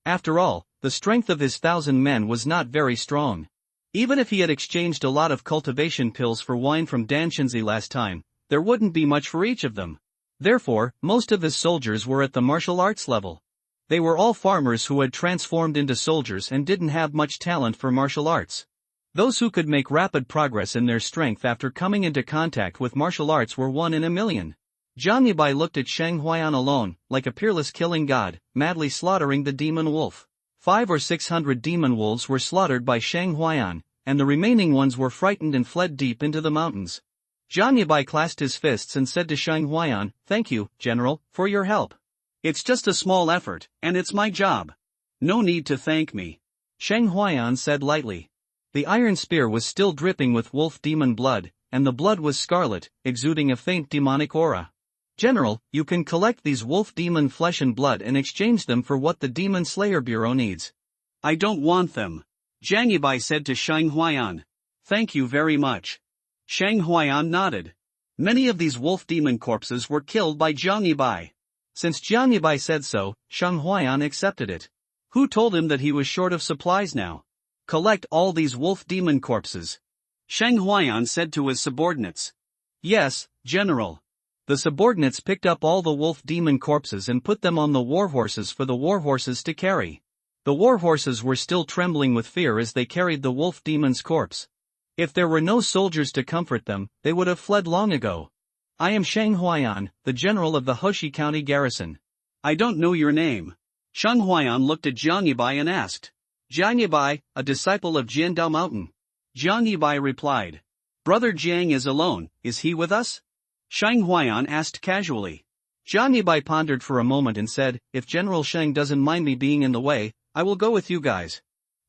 After all, the strength of his 1,000 men was not very strong. Even if he had exchanged a lot of cultivation pills for wine from Danshinzi last time, there wouldn't be much for each of them. Therefore, most of his soldiers were at the martial arts level. They were all farmers who had transformed into soldiers and didn't have much talent for martial arts. Those who could make rapid progress in their strength after coming into contact with martial arts were 1 in a million. Jiang Yibai looked at Shang Huayan alone, like a peerless killing god, madly slaughtering the demon wolf. 500 or 600 demon wolves were slaughtered by Shang Huayan, and the remaining ones were frightened and fled deep into the mountains. Jiang Yibai clasped his fists and said to Shang Huayan, "Thank you, General, for your help. It's just a small effort, and it's my job. No need to thank me," Shang Huayan said lightly. The iron spear was still dripping with wolf demon blood, and the blood was scarlet, exuding a faint demonic aura. "General, you can collect these wolf demon flesh and blood and exchange them for what the Demon Slayer Bureau needs." "I don't want them," Jiang Yibai said to Shang Huayan. "Thank you very much." Shang Huayan nodded. Many of these wolf demon corpses were killed by Jiang Yibai. Since Jiang Yibai said so, Shang Huayan accepted it. Who told him that he was short of supplies now? "Collect all these wolf demon corpses," Shang Huayan said to his subordinates. "Yes, General." The subordinates picked up all the wolf demon corpses and put them on the war horses for the war horses to carry. The war horses were still trembling with fear as they carried the wolf demon's corpse. If there were no soldiers to comfort them, they would have fled long ago. "I am Shang Huayan, the general of the Hoshi County garrison." "I don't know your name." Shang Huayan looked at Jiang Yibai and asked. "Jiang Yibai, a disciple of Jiandao Mountain." Jiang Yibai replied. "Brother Jiang is alone, is he with us?" Shang Huayan asked casually. Jiang Yibai pondered for a moment and said, "If General Shang doesn't mind me being in the way, I will go with you guys."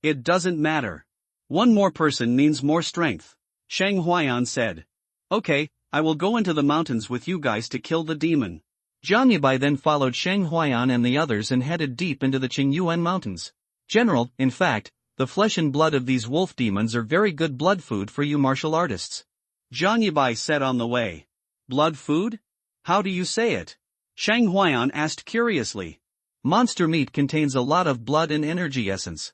"It doesn't matter. One more person means more strength," Shang Huayan said. "Okay, I will go into the mountains with you guys to kill the demon." Jiang Yibai then followed Shang Huayan and the others and headed deep into the Qingyuan mountains. "General, in fact, the flesh and blood of these wolf demons are very good blood food for you martial artists," Jiang Yibai said on the way. "Blood food? How do you say it?" Shang Huayan asked curiously. "Monster meat contains a lot of blood and energy essence.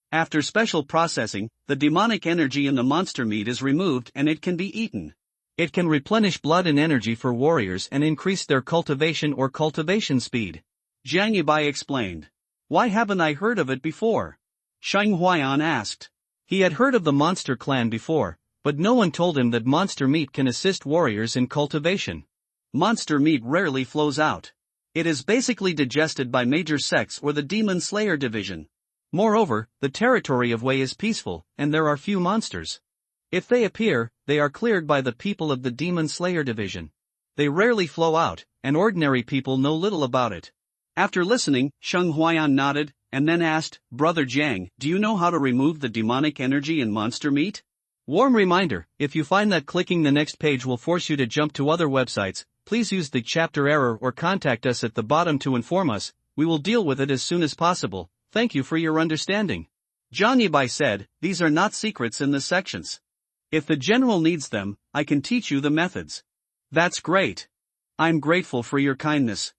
After special processing, the demonic energy in the monster meat is removed and it can be eaten. It can replenish blood and energy for warriors and increase their cultivation or cultivation speed," Jiang Yibai explained. "Why haven't I heard of it before?" Shang Huayan asked. He had heard of the monster clan before, but no one told him that monster meat can assist warriors in cultivation. Monster meat rarely flows out. It is basically digested by major sects or the Demon Slayer division. Moreover, the territory of Wei is peaceful, and there are few monsters. If they appear, they are cleared by the people of the Demon Slayer division. They rarely flow out, and ordinary people know little about it. After listening, Shang Huayan nodded, and then asked, "Brother Jiang, do you know how to remove the demonic energy in monster meat?" Warm reminder, if you find that clicking the next page will force you to jump to other websites, please use the chapter error or contact us at the bottom to inform us. We will deal with it as soon as possible. Thank you for your understanding. Jiang Yibai said, "These are not secrets in the sections. If the general needs them, I can teach you the methods." "That's great. I'm grateful for your kindness.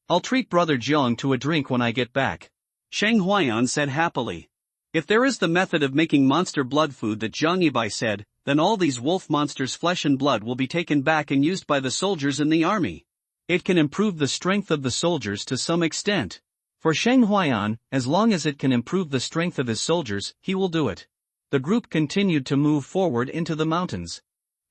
I'll treat Brother Jiang to a drink when I get back," Shang Huayan said happily. If there is the method of making monster blood food that Jiang Yibai said, then all these wolf monsters' flesh and blood will be taken back and used by the soldiers in the army. It can improve the strength of the soldiers to some extent. For Shang Huayan, as long as it can improve the strength of his soldiers, he will do it. The group continued to move forward into the mountains.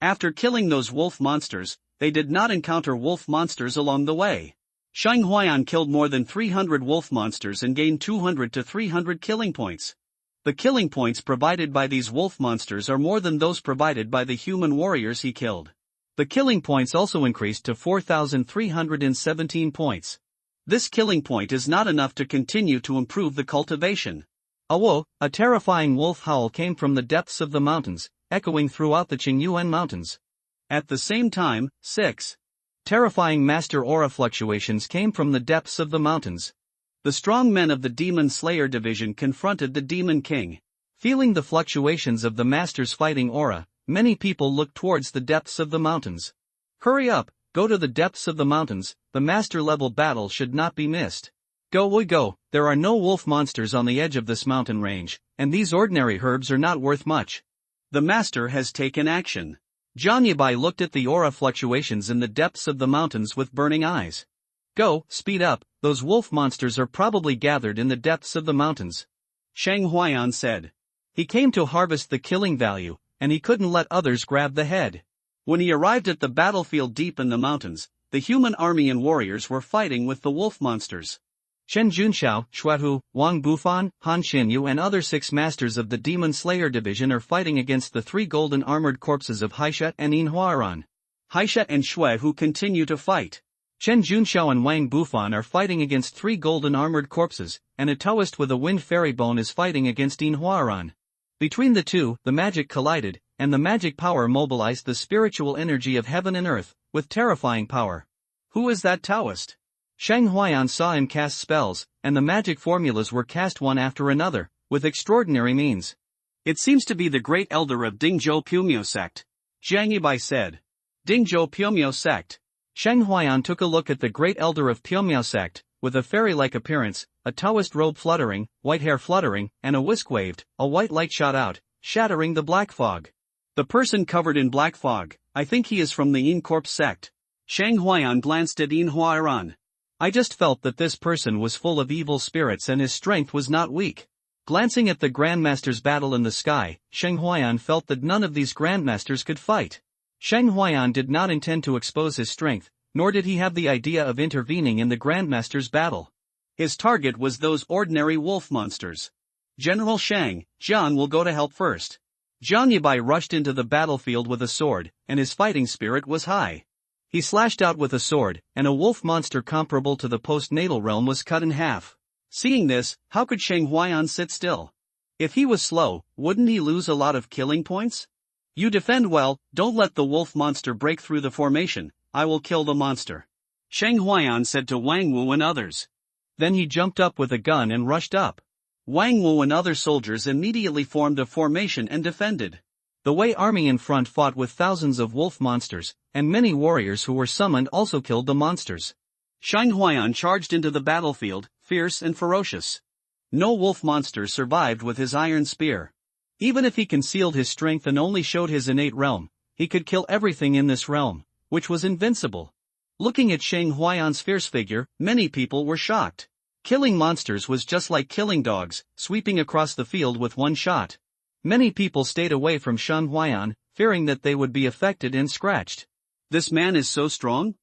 After killing those wolf monsters, they did not encounter wolf monsters along the way. Shang Huayan killed more than 300 wolf monsters and gained 200 to 300 killing points. The killing points provided by these wolf monsters are more than those provided by the human warriors he killed. The killing points also increased to 4,317 points. This killing point is not enough to continue to improve the cultivation. A terrifying wolf howl came from the depths of the mountains, echoing throughout the Qingyuan mountains. At the same time, 6 terrifying master aura fluctuations came from the depths of the mountains. The strong men of the Demon Slayer division confronted the Demon King. Feeling the fluctuations of the master's fighting aura, many people looked towards the depths of the mountains. "Hurry up, go to the depths of the mountains, the master-level battle should not be missed. Go we go, there are no wolf monsters on the edge of this mountain range, and these ordinary herbs are not worth much." The master has taken action. Jiang Yibai looked at the aura fluctuations in the depths of the mountains with burning eyes. "Go, speed up, those wolf monsters are probably gathered in the depths of the mountains," Shang Huayan said. He came to harvest the killing value, and he couldn't let others grab the head. When he arrived at the battlefield deep in the mountains, the human army and warriors were fighting with the wolf monsters. Chen Junxiao, Xuehu, Wang Bufan, Han Xinyu and other 6 masters of the Demon Slayer division are fighting against the 3 golden armored corpses of Haishet and Yin Huaran. Haishet and Xuehu continue to fight. Chen Junxiao and Wang Bufan are fighting against 3 golden armored corpses, and a Taoist with a wind fairy bone is fighting against Yin Huaran. Between the two, the magic collided, and the magic power mobilized the spiritual energy of heaven and earth, with terrifying power. Who is that Taoist? Shang Huayan saw him cast spells, and the magic formulas were cast one after another, with extraordinary means. It seems to be the great elder of Dingzhou Pumyo sect. Zhang Yibai said. Dingzhou Pumyo sect. Shang Huayan took a look at the great elder of Pumyo sect, with a fairy-like appearance, a Taoist robe fluttering, white hair fluttering, and a whisk waved, a white light shot out, shattering the black fog. The person covered in black fog, I think he is from the Yin Corpse sect. Shang Huayan glanced at Yin Huaran. I just felt that this person was full of evil spirits and his strength was not weak. Glancing at the Grandmaster's battle in the sky, Shang Huayan felt that none of these Grandmasters could fight. Shang Huayan did not intend to expose his strength, nor did he have the idea of intervening in the Grandmaster's battle. His target was those ordinary wolf monsters. General Shang, Jian will go to help first. Zhang Yibai rushed into the battlefield with a sword, and his fighting spirit was high. He slashed out with a sword, and a wolf monster comparable to the postnatal realm was cut in half. Seeing this, how could Shang Huayan sit still? If he was slow, wouldn't he lose a lot of killing points? You defend well, don't let the wolf monster break through the formation, I will kill the monster. Shang Huayan said to Wang Wu and others. Then he jumped up with a gun and rushed up. Wang Wu and other soldiers immediately formed a formation and defended. The Wei army in front fought with thousands of wolf monsters, and many warriors who were summoned also killed the monsters. Shang Huayan charged into the battlefield, fierce and ferocious. No wolf monster survived with his iron spear. Even if he concealed his strength and only showed his innate realm, he could kill everything in this realm, which was invincible. Looking at Shang Huayan's fierce figure, many people were shocked. Killing monsters was just like killing dogs, sweeping across the field with one shot. Many people stayed away from Shang Huayan, fearing that they would be affected and scratched. This man is so strong?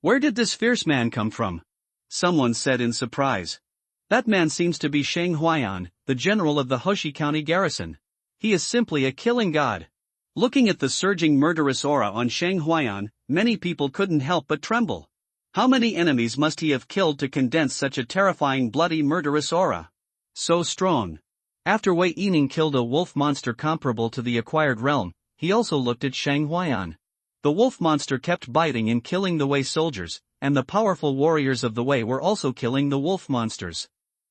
Where did this fierce man come from? Someone said in surprise. That man seems to be Shang Huayan, the general of the Hoshi County garrison. He is simply a killing god. Looking at the surging murderous aura on Shang Huayan, many people couldn't help but tremble. How many enemies must he have killed to condense such a terrifying bloody murderous aura? So strong. After Wei Yining killed a wolf monster comparable to the acquired realm, he also looked at Shang Huayan. The wolf monster kept biting and killing the Wei soldiers, and the powerful warriors of the Wei were also killing the wolf monsters.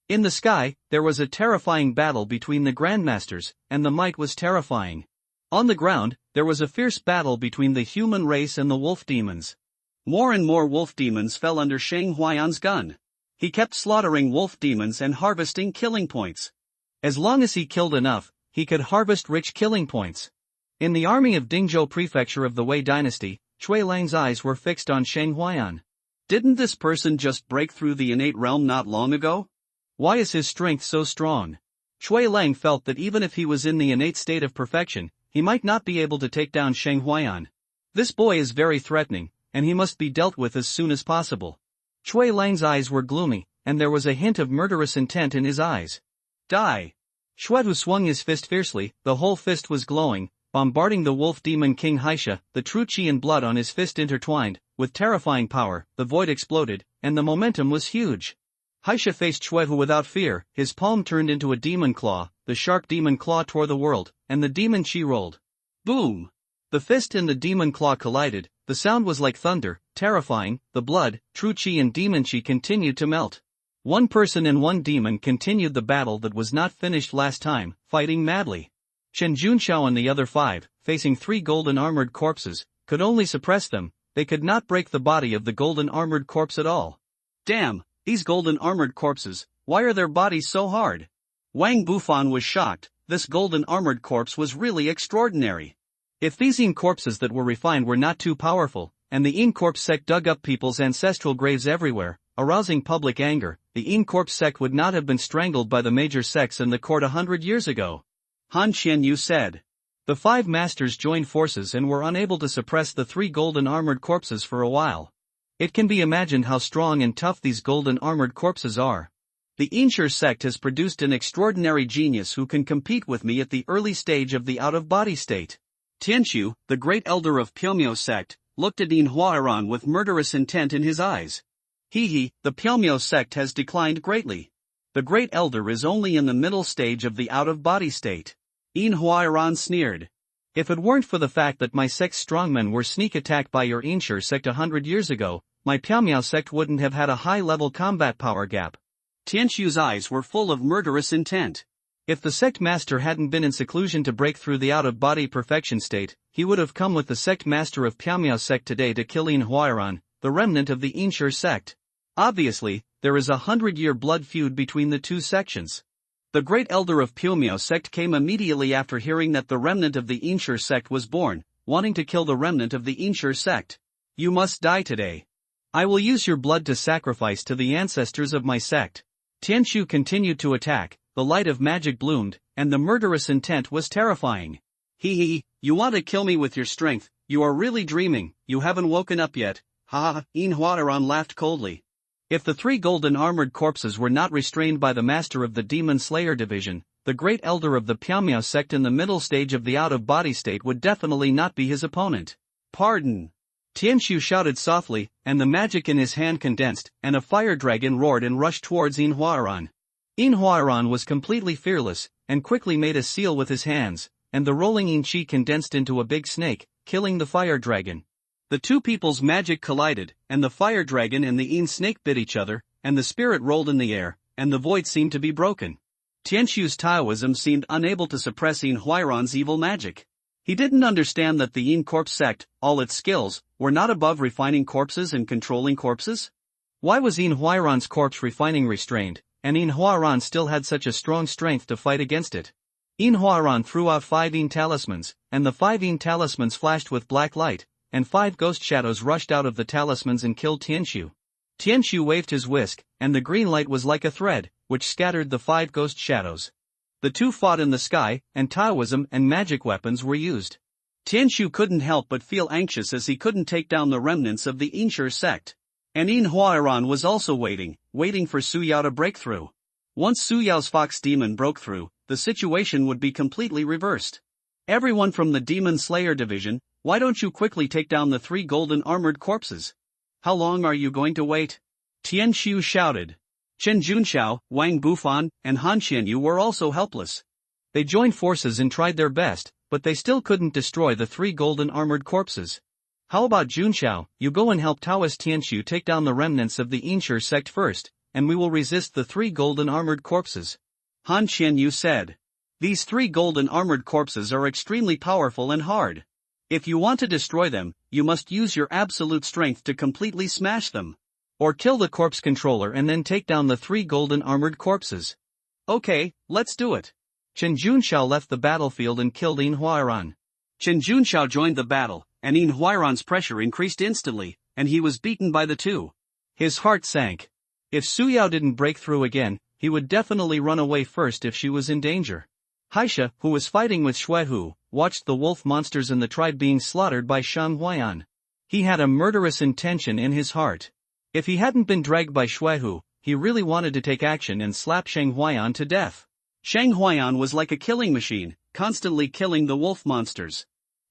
In the sky, there was a terrifying battle between the Grandmasters, and the might was terrifying. On the ground, there was a fierce battle between the human race and the wolf demons. More and more wolf demons fell under Shang Huayan's gun. He kept slaughtering wolf demons and harvesting killing points. As long as he killed enough, he could harvest rich killing points. In the army of Dingzhou Prefecture of the Wei dynasty, Cui Lang's eyes were fixed on Shang Huayan. Didn't this person just break through the innate realm not long ago? Why is his strength so strong? Cui Lang felt that even if he was in the innate state of perfection, he might not be able to take down Shang Huayan. This boy is very threatening, and he must be dealt with as soon as possible. Cui Lang's eyes were gloomy, and there was a hint of murderous intent in his eyes. Die! Xuehu swung his fist fiercely, the whole fist was glowing, bombarding the wolf demon king Haisha, the true chi and blood on his fist intertwined, with terrifying power, the void exploded, and the momentum was huge. Haisha faced Xuehu without fear, his palm turned into a demon claw, the sharp demon claw tore the world, and the demon chi rolled. Boom! The fist and the demon claw collided, the sound was like thunder, terrifying, the blood, true chi and demon chi continued to melt. One person and one demon continued the battle that was not finished last time, fighting madly. Chen Junxiao and the other 5, facing 3 golden armored corpses, could only suppress them, they could not break the body of the golden armored corpse at all. Damn, these golden armored corpses, why are their bodies so hard? Wang Bufan was shocked, this golden armored corpse was really extraordinary. If these Yin corpses that were refined were not too powerful, and the Yin corpse sect dug up people's ancestral graves everywhere, arousing public anger, the Yin corpse sect would not have been strangled by the major sects in the court 100 years ago. Han Xianyu said. The 5 masters joined forces and were unable to suppress the 3 golden armored corpses for a while. It can be imagined how strong and tough these golden armored corpses are. The Inshur sect has produced an extraordinary genius who can compete with me at the early stage of the out-of-body state. Tianqiu, the great elder of Pyomyo sect, looked at Yin Huairan with murderous intent in his eyes. The Pyomyo sect has declined greatly. The great elder is only in the middle stage of the out-of-body state. Yin Huairan sneered. If it weren't for the fact that my sect's strongmen were sneak attacked by your Inshur sect 100 years ago, my Pyomyo sect wouldn't have had a high-level combat power gap. Tianqiu's eyes were full of murderous intent. If the sect master hadn't been in seclusion to break through the out-of-body perfection state, he would have come with the sect master of Pyomyo sect today to kill Yin Huairan, the remnant of the Inshur sect. Obviously, there is a 100-year blood feud between the two sections. The great elder of Pyomyo sect came immediately after hearing that the remnant of the Inshur sect was born, wanting to kill the remnant of the Inshur sect. You must die today. I will use your blood to sacrifice to the ancestors of my sect. Tianqiu continued to attack, the light of magic bloomed, and the murderous intent was terrifying. You want to kill me with your strength, you are really dreaming, you haven't woken up yet. Yin Huairan laughed coldly. If the three golden armored corpses were not restrained by the master of the Demon Slayer division, the great elder of the Pyomyo sect in the middle stage of the out-of-body state would definitely not be his opponent. Pardon! Tianqiu shouted softly, and the magic in his hand condensed, and a fire dragon roared and rushed towards Yin Huairan. Yin Huairan was completely fearless, and quickly made a seal with his hands, and the rolling Yin Qi condensed into a big snake, killing the fire dragon. The two people's magic collided, and the fire dragon and the Yin snake bit each other, and the spirit rolled in the air, and the void seemed to be broken. Tianqiu's Taoism seemed unable to suppress Yin Huairan's evil magic. He didn't understand that the Yin Corpse sect, all its skills, were not above refining corpses and controlling corpses? Why was Yin Huairan's corpse refining restrained, and Yin Huairan still had such a strong strength to fight against it? Yin Huairan threw out 5 Yin talismans, and the 5 Yin talismans flashed with black light, and 5 ghost shadows rushed out of the talismans and killed Tianqiu. Tianqiu waved his whisk, and the green light was like a thread, which scattered the 5 ghost shadows. The two fought in the sky, and Taoism and magic weapons were used. Tianqiu couldn't help but feel anxious as he couldn't take down the remnants of the Inshur sect. And Yin Huairan was also waiting for Su Yao to break through. Once Su Yao's fox demon broke through, the situation would be completely reversed. Everyone from the Demon Slayer division, why don't you quickly take down the 3 golden armored corpses? How long are you going to wait? Tianqiu shouted. Chen Junxiao, Wang Bufan, and Han Qianyu were also helpless. They joined forces and tried their best, but they still couldn't destroy the 3 golden armored corpses. How about Junxiao, you go and help Taoist Tianqiu take down the remnants of the Inshur sect first, and we will resist the 3 golden armored corpses. Han Qianyu said. These 3 golden armored corpses are extremely powerful and hard. If you want to destroy them, you must use your absolute strength to completely smash them. Or kill the corpse controller and then take down the 3 golden armored corpses. Okay, let's do it. Chen Junxiao left the battlefield and killed Yin Huairan. Chen Junxiao joined the battle, and Yin Huairan's pressure increased instantly, and he was beaten by the two. His heart sank. If Su Yao didn't break through again, he would definitely run away first if she was in danger. Haisha, who was fighting with Xuehu, watched the wolf monsters in the tribe being slaughtered by Shang Huaiyan. He had a murderous intention in his heart. If he hadn't been dragged by Xuehu, he really wanted to take action and slap Shang Huaiyan to death. Shang Huaiyan was like a killing machine, constantly killing the wolf monsters.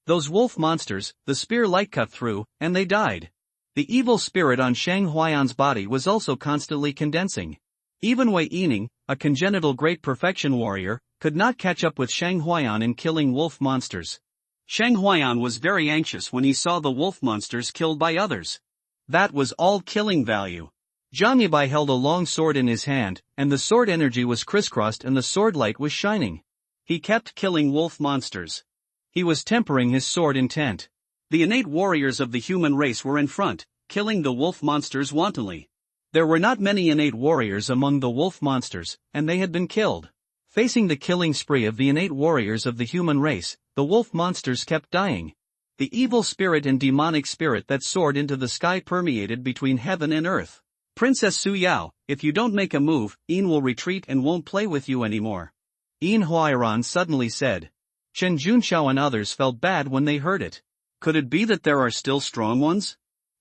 Those wolf monsters, the spear light cut through, and they died. The evil spirit on Shang Huaiyan's body was also constantly condensing. Even Wei Yining, a congenital great perfection warrior, could not catch up with Shang Huaiyan in killing wolf monsters. Shang Huaiyan was very anxious when he saw the wolf monsters killed by others. That was all killing value. Zhang Yibai held a long sword in his hand, and the sword energy was crisscrossed and the sword light was shining. He kept killing wolf monsters. He was tempering his sword intent. The innate warriors of the human race were in front, killing the wolf monsters wantonly. There were not many innate warriors among the wolf monsters, and they had been killed. Facing the killing spree of the innate warriors of the human race, the wolf monsters kept dying. The evil spirit and demonic spirit that soared into the sky permeated between heaven and earth. Princess Su Yao, if you don't make a move, Yin will retreat and won't play with you anymore. Yin Huairan suddenly said. Chen Junxiao and others felt bad when they heard it. Could it be that there are still strong ones?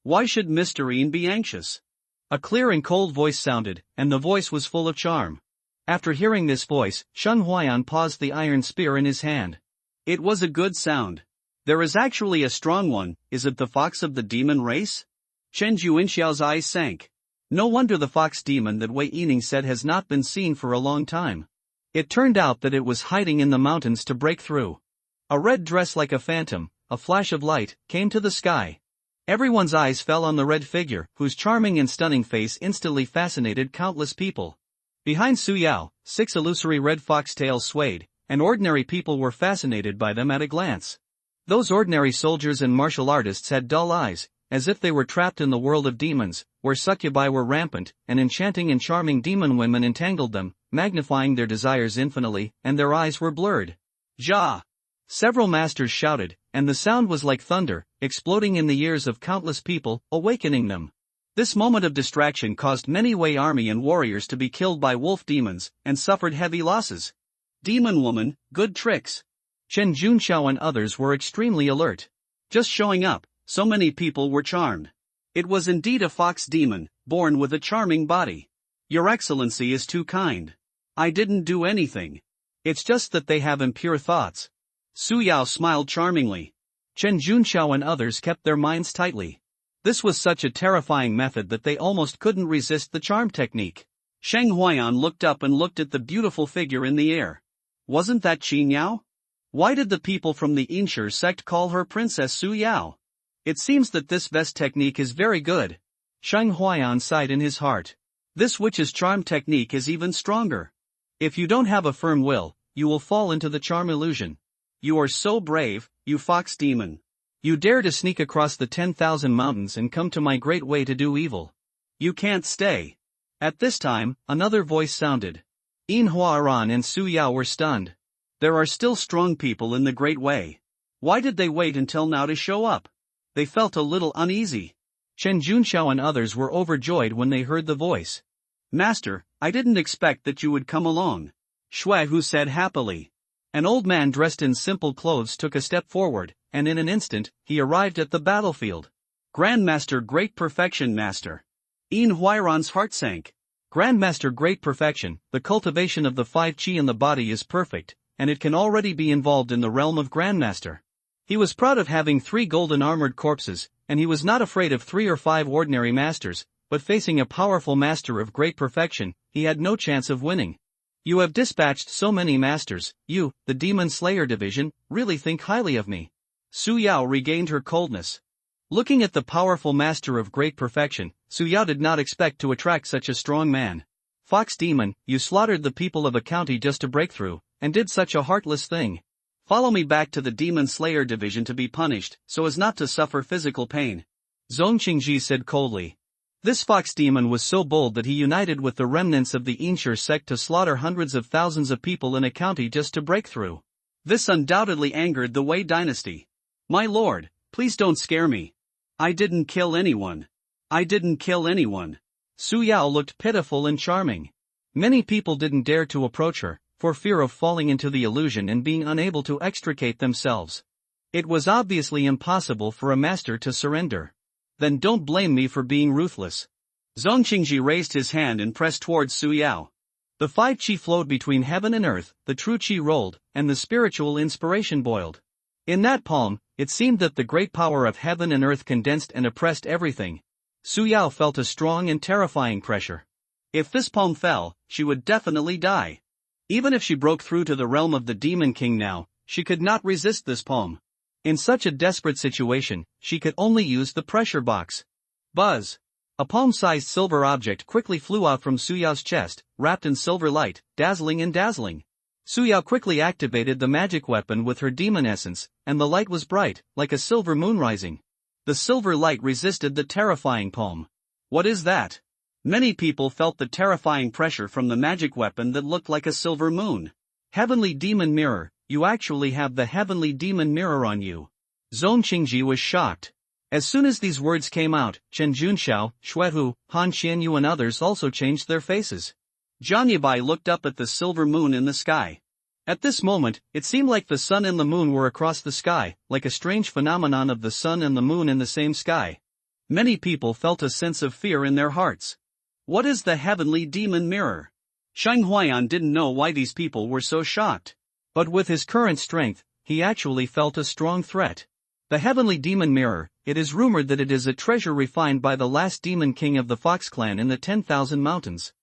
Why should Mr. Ian be anxious? A clear and cold voice sounded, and the voice was full of charm. After hearing this voice, Sheng Huayan paused the iron spear in his hand. It was a good sound. There is actually a strong one. Is it the fox of the demon race? Chen Juinxiao's eyes sank. No wonder the fox demon that Wei Yining said has not been seen for a long time. It turned out that it was hiding in the mountains to break through. A red dress like a phantom, a flash of light, came to the sky. Everyone's eyes fell on the red figure, whose charming and stunning face instantly fascinated countless people. Behind Su Yao, 6 illusory red foxtails swayed, and ordinary people were fascinated by them at a glance. Those ordinary soldiers and martial artists had dull eyes, as if they were trapped in the world of demons, where succubi were rampant, and enchanting and charming demon women entangled them, magnifying their desires infinitely, and their eyes were blurred. Ja! Several masters shouted, and the sound was like thunder, exploding in the ears of countless people, awakening them. This moment of distraction caused many Wei army and warriors to be killed by wolf demons, and suffered heavy losses. Demon woman, good tricks. Chen Junxiao and others were extremely alert. Just showing up, so many people were charmed. It was indeed a fox demon, born with a charming body. Your Excellency is too kind. I didn't do anything. It's just that they have impure thoughts. Su Yao smiled charmingly. Chen Junxiao and others kept their minds tightly. This was such a terrifying method that they almost couldn't resist the charm technique. Sheng Huayan looked up and looked at the beautiful figure in the air. Wasn't that Qin Yao? Why did the people from the Inshur sect call her Princess Su Yao? It seems that this vest technique is very good. Sheng Huayan sighed in his heart. This witch's charm technique is even stronger. If you don't have a firm will, you will fall into the charm illusion. You are so brave, you fox demon. You dare to sneak across the 10,000 mountains and come to my great way to do evil. You can't stay. At this time, another voice sounded. Yin Huaran and Su Yao were stunned. There are still strong people in the Great Way. Why did they wait until now to show up? They felt a little uneasy. Chen Junxiao and others were overjoyed when they heard the voice. Master, I didn't expect that you would come along. Shuaihu said happily. An old man dressed in simple clothes took a step forward, and in an instant, he arrived at the battlefield. Grandmaster Great Perfection Master. Yin Huairan's heart sank. Grandmaster Great Perfection, the cultivation of the 5 qi in the body is perfect, and it can already be involved in the realm of Grandmaster. He was proud of having 3 golden armored corpses, and he was not afraid of 3 or 5 ordinary masters, but facing a powerful master of great perfection, he had no chance of winning. You have dispatched so many masters, you, the Demon Slayer division, really think highly of me. Su Yao regained her coldness. Looking at the powerful master of great perfection, Su Yao did not expect to attract such a strong man. Fox demon, you slaughtered the people of a county just to break through, and did such a heartless thing. Follow me back to the Demon Slayer division to be punished, so as not to suffer physical pain. Zhong Qingji said coldly. This fox demon was so bold that he united with the remnants of the Inshur sect to slaughter hundreds of thousands of people in a county just to break through. This undoubtedly angered the Wei dynasty. My lord, please don't scare me. I didn't kill anyone. I didn't kill anyone. Su Yao looked pitiful and charming. Many people didn't dare to approach her, for fear of falling into the illusion and being unable to extricate themselves. It was obviously impossible for a master to surrender. Then don't blame me for being ruthless. Zhong Qingji raised his hand and pressed towards Su Yao. The 5 qi flowed between heaven and earth, the true qi rolled, and the spiritual inspiration boiled. In that palm, it seemed that the great power of heaven and earth condensed and oppressed everything. Su Yao felt a strong and terrifying pressure. If this palm fell, she would definitely die. Even if she broke through to the realm of the Demon King now, she could not resist this palm. In such a desperate situation, she could only use the pressure box. Buzz! A palm-sized silver object quickly flew out from Su Yao's chest, wrapped in silver light, dazzling and dazzling. Su Yao quickly activated the magic weapon with her demon essence, and the light was bright, like a silver moon rising. The silver light resisted the terrifying palm. What is that? Many people felt the terrifying pressure from the magic weapon that looked like a silver moon. Heavenly Demon Mirror, you actually have the Heavenly Demon Mirror on you. Zhong Qingji was shocked. As soon as these words came out, Chen Junxiao, Shuaihu, Han Xianyu and others also changed their faces. Zhang Yibai looked up at the silver moon in the sky. At this moment, it seemed like the sun and the moon were across the sky, like a strange phenomenon of the sun and the moon in the same sky. Many people felt a sense of fear in their hearts. What is the heavenly demon mirror? Sheng Huayan didn't know why these people were so shocked. But with his current strength, he actually felt a strong threat. The heavenly demon mirror, it is rumored that it is a treasure refined by the last demon king of the Fox clan in the 10,000 mountains.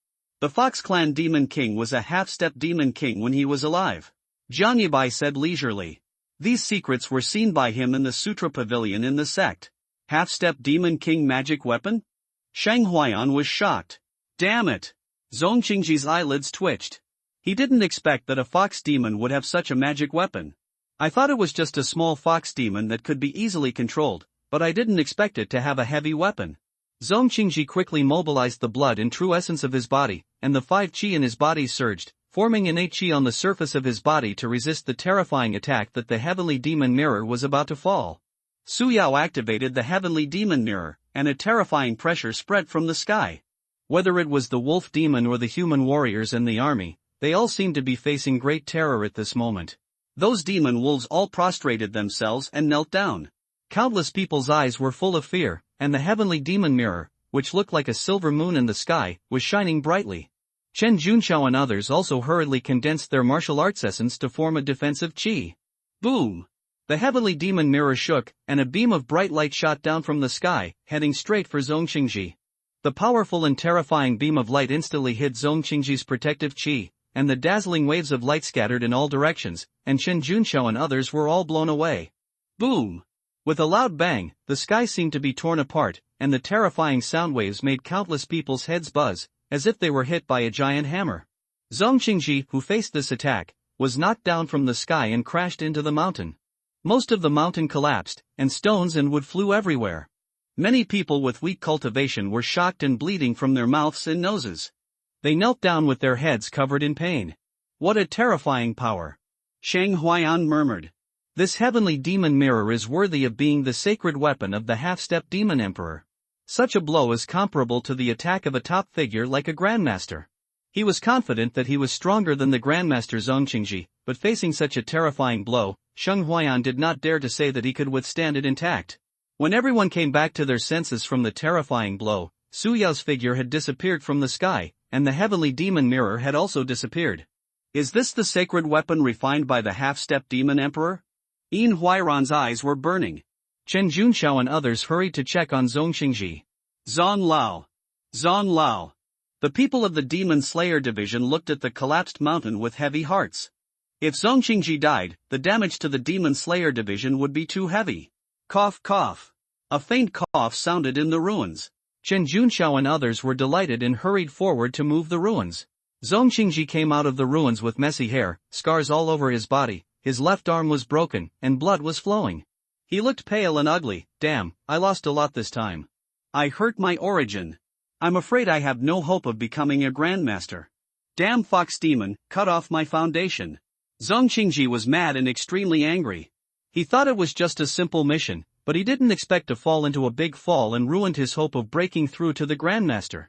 The Fox clan demon king was a half-step demon king when he was alive. Jiang Yibai said leisurely. These secrets were seen by him in the Sutra Pavilion in the sect. Half-step demon king magic weapon? Sheng Huayan was shocked. Damn it! Zhong Qingji's eyelids twitched. He didn't expect that a fox demon would have such a magic weapon. I thought it was just a small fox demon that could be easily controlled, but I didn't expect it to have a heavy weapon. Zhong Qingji quickly mobilized the blood and true essence of his body, and the 5 qi in his body surged, forming innate qi on the surface of his body to resist the terrifying attack that the heavenly demon mirror was about to fall. Su Yao activated the heavenly demon mirror, and a terrifying pressure spread from the sky. Whether it was the wolf demon or the human warriors and the army, they all seemed to be facing great terror at this moment. Those demon wolves all prostrated themselves and knelt down. Countless people's eyes were full of fear, and the heavenly demon mirror, which looked like a silver moon in the sky, was shining brightly. Chen Junxiao and others also hurriedly condensed their martial arts essence to form a defensive qi. Boom! The heavenly demon mirror shook, and a beam of bright light shot down from the sky, heading straight for Zhong Qingji. The powerful and terrifying beam of light instantly hit Zhong Qingji's protective qi, and the dazzling waves of light scattered in all directions, and Chen Junxiao and others were all blown away. Boom! With a loud bang, the sky seemed to be torn apart, and the terrifying sound waves made countless people's heads buzz, as if they were hit by a giant hammer. Zhong Qingji, who faced this attack, was knocked down from the sky and crashed into the mountain. Most of the mountain collapsed, and stones and wood flew everywhere. Many people with weak cultivation were shocked and bleeding from their mouths and noses. They knelt down with their heads covered in pain. What a terrifying power! Sheng Huayan murmured. This heavenly demon mirror is worthy of being the sacred weapon of the half-step demon emperor. Such a blow is comparable to the attack of a top figure like a grandmaster. He was confident that he was stronger than the grandmaster Zhong Qingji, but facing such a terrifying blow, Sheng Huayan did not dare to say that he could withstand it intact. When everyone came back to their senses from the terrifying blow, Su Yao's figure had disappeared from the sky, and the heavenly demon mirror had also disappeared. Is this the sacred weapon refined by the half-step demon emperor? Yin Huairan's eyes were burning. Chen Junxiao and others hurried to check on Zhong Qingji. Zhang Lao! Zhang Lao! The people of the Demon Slayer division looked at the collapsed mountain with heavy hearts. If Zhong Qingji died, the damage to the Demon Slayer division would be too heavy. Cough cough. A faint cough sounded in the ruins. Chen Junxiao and others were delighted and hurried forward to move the ruins. Zhong Qingji came out of the ruins with messy hair, scars all over his body, his left arm was broken, and blood was flowing. He looked pale and ugly. Damn, I lost a lot this time. I hurt my origin. I'm afraid I have no hope of becoming a grandmaster. Damn fox demon, cut off my foundation. Zhong Qingji was mad and extremely angry. He thought it was just a simple mission, but he didn't expect to fall into a big fall and ruined his hope of breaking through to the grandmaster.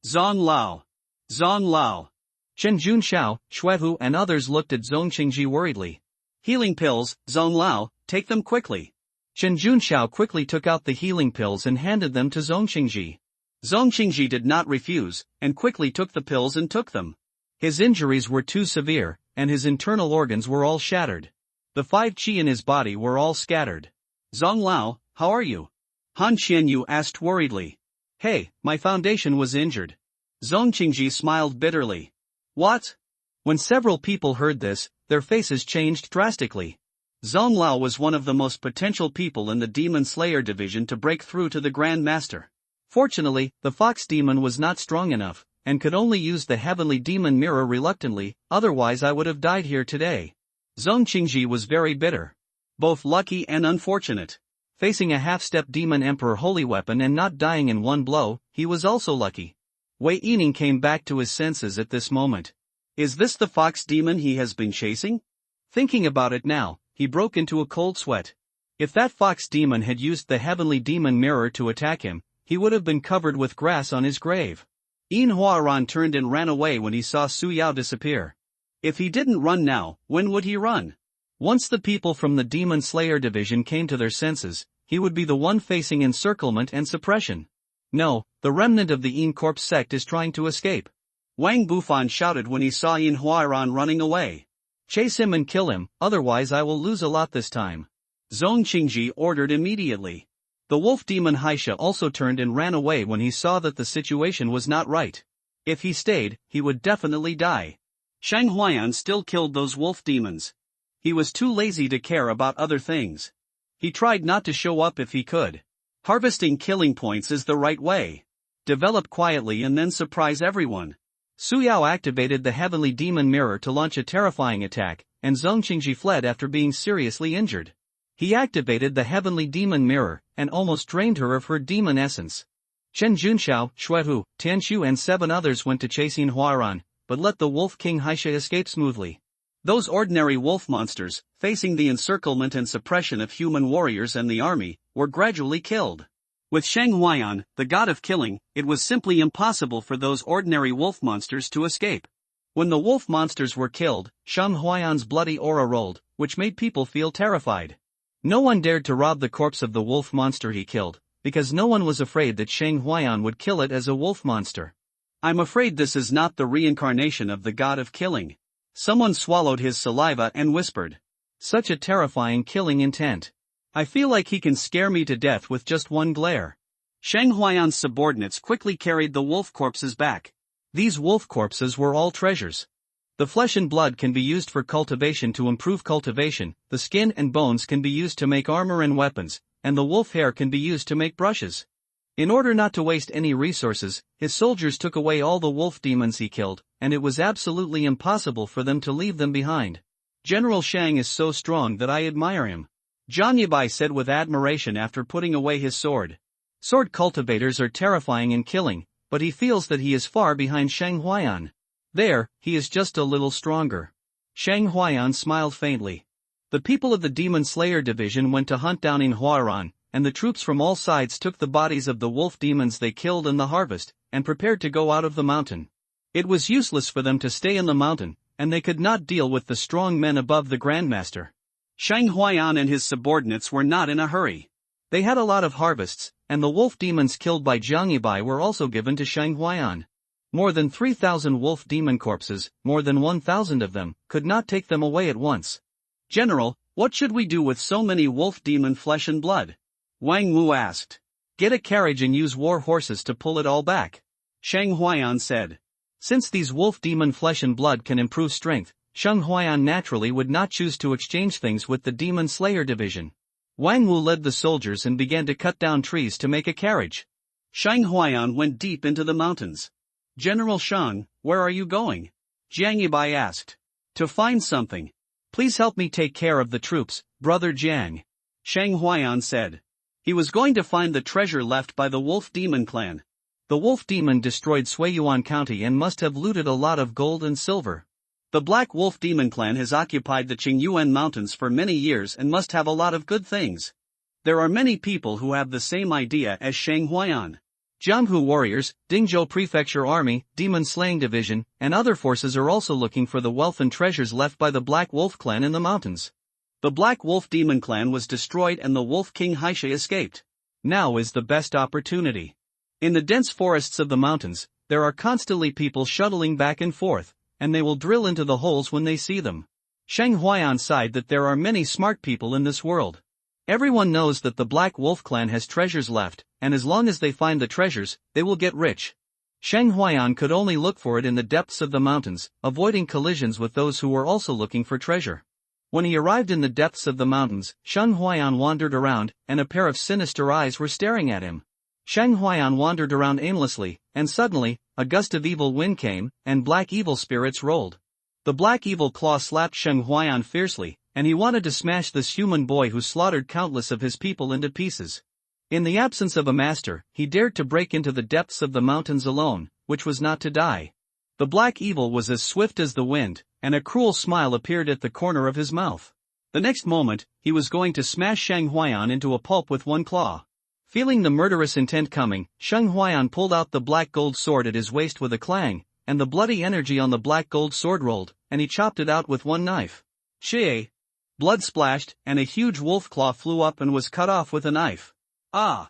Zhang Lao! Zhang Lao! Chen Junxiao, Xuehu and others looked at Zhong Qingji worriedly. Healing pills, Zhang Lao, take them quickly. Chen Junxiao quickly took out the healing pills and handed them to Zhong Qingji. Zhong Qingji did not refuse, and quickly took the pills and took them. His injuries were too severe, and his internal organs were all shattered. The 5 qi in his body were all scattered. Zhang Lao, how are you? Han Qianyu asked worriedly. Hey, my foundation was injured. Zhong Qingji smiled bitterly. What? When several people heard this, their faces changed drastically. Zhang Lao was one of the most potential people in the Demon Slayer division to break through to the Grand Master. Fortunately, the fox demon was not strong enough, and could only use the heavenly demon mirror reluctantly, otherwise I would have died here today. Zhong Qingji was very bitter. Both lucky and unfortunate. Facing a half-step demon emperor holy weapon and not dying in one blow, he was also lucky. Wei Yining came back to his senses at this moment. Is this the fox demon he has been chasing? Thinking about it now, he broke into a cold sweat. If that fox demon had used the heavenly demon mirror to attack him, he would have been covered with grass on his grave. Yin Huaran turned and ran away when he saw Su Yao disappear. If he didn't run now, when would he run? Once the people from the Demon Slayer division came to their senses, he would be the one facing encirclement and suppression. No, the remnant of the Yin Corpse sect is trying to escape. Wang Bufan shouted when he saw Yin Huairan running away. Chase him and kill him, otherwise I will lose a lot this time. Zhong Qingji ordered immediately. The wolf demon Haisha also turned and ran away when he saw that the situation was not right. If he stayed, he would definitely die. Shang Huaiyan still killed those wolf demons. He was too lazy to care about other things. He tried not to show up if he could. Harvesting killing points is the right way. Develop quietly and then surprise everyone. Su Yao activated the heavenly demon mirror to launch a terrifying attack, and Zhong Qingji fled after being seriously injured. He activated the heavenly demon mirror, and almost drained her of her demon essence. Chen Junxiao, Xuehu, Tianxu and 7 others went to chase Yin Huairan, but let the Wolf King Haisha escape smoothly. Those ordinary wolf monsters, facing the encirclement and suppression of human warriors and the army, were gradually killed. With Shang Huaiyan, the god of killing, it was simply impossible for those ordinary wolf monsters to escape. When the wolf monsters were killed, Shang Huaiyan's bloody aura rolled, which made people feel terrified. No one dared to rob the corpse of the wolf monster he killed, because no one was afraid that Shang Huaiyan would kill it as a wolf monster. I'm afraid this is not the reincarnation of the god of killing. Someone swallowed his saliva and whispered. Such a terrifying killing intent. I feel like he can scare me to death with just one glare. Shang Huaiyan's subordinates quickly carried the wolf corpses back. These wolf corpses were all treasures. The flesh and blood can be used for cultivation to improve cultivation, the skin and bones can be used to make armor and weapons, and the wolf hair can be used to make brushes. In order not to waste any resources, his soldiers took away all the wolf demons he killed, and it was absolutely impossible for them to leave them behind. General Shang is so strong that I admire him. Zhang Yibai said with admiration after putting away his sword. Sword cultivators are terrifying in killing, but he feels that he is far behind Shang Huaiyan. There, he is just a little stronger. Shang Huaiyan smiled faintly. The people of the Demon Slayer division went to hunt down Yin Huairan, and the troops from all sides took the bodies of the wolf demons they killed in the harvest, and prepared to go out of the mountain. It was useless for them to stay in the mountain, and they could not deal with the strong men above the Grandmaster. Shang Huaiyan and his subordinates were not in a hurry. They had a lot of harvests, and the wolf demons killed by Zhang Yibai were also given to Shang Huaiyan. More than 3,000 wolf demon corpses, more than 1,000 of them, could not take them away at once. General, what should we do with so many wolf demon flesh and blood? Wang Wu asked. Get a carriage and use war horses to pull it all back. Shang Huaiyan said. Since these wolf demon flesh and blood can improve strength, Shang Huaiyan naturally would not choose to exchange things with the Demon Slayer division. Wang Wu led the soldiers and began to cut down trees to make a carriage. Shang Huaiyan went deep into the mountains. General Shang, where are you going? Jiang Yibai asked. To find something. Please help me take care of the troops, Brother Jiang. Shang Huaiyan said. He was going to find the treasure left by the Wolf Demon clan. The Wolf Demon destroyed Suiyuan County and must have looted a lot of gold and silver. The Black Wolf Demon clan has occupied the Qingyuan Mountains for many years and must have a lot of good things. There are many people who have the same idea as Shang Huaiyan. Jianghu warriors, Dingzhou Prefecture Army, Demon Slaying Division, and other forces are also looking for the wealth and treasures left by the Black Wolf clan in the mountains. The Black Wolf Demon clan was destroyed and the Wolf King Haisha escaped. Now is the best opportunity. In the dense forests of the mountains, there are constantly people shuttling back and forth, and they will drill into the holes when they see them. Shang Huaiyan sighed that there are many smart people in this world. Everyone knows that the Black Wolf clan has treasures left, and as long as they find the treasures, they will get rich. Shang Huaiyan could only look for it in the depths of the mountains, avoiding collisions with those who were also looking for treasure. When he arrived in the depths of the mountains, Shang Huaiyan wandered around, and a pair of sinister eyes were staring at him. Shang Huaiyan wandered around aimlessly, and suddenly, a gust of evil wind came, and black evil spirits rolled. The black evil claw slapped Shang Huaiyan fiercely, and he wanted to smash this human boy who slaughtered countless of his people into pieces. In the absence of a master, he dared to break into the depths of the mountains alone, which was not to die. The black evil was as swift as the wind, and a cruel smile appeared at the corner of his mouth. The next moment, he was going to smash Shang Huaiyan into a pulp with one claw. Feeling the murderous intent coming, Shang Huaiyan pulled out the black gold sword at his waist with a clang, and the bloody energy on the black gold sword rolled, and he chopped it out with one knife. Shie! Blood splashed, and a huge wolf claw flew up and was cut off with a knife. Ah!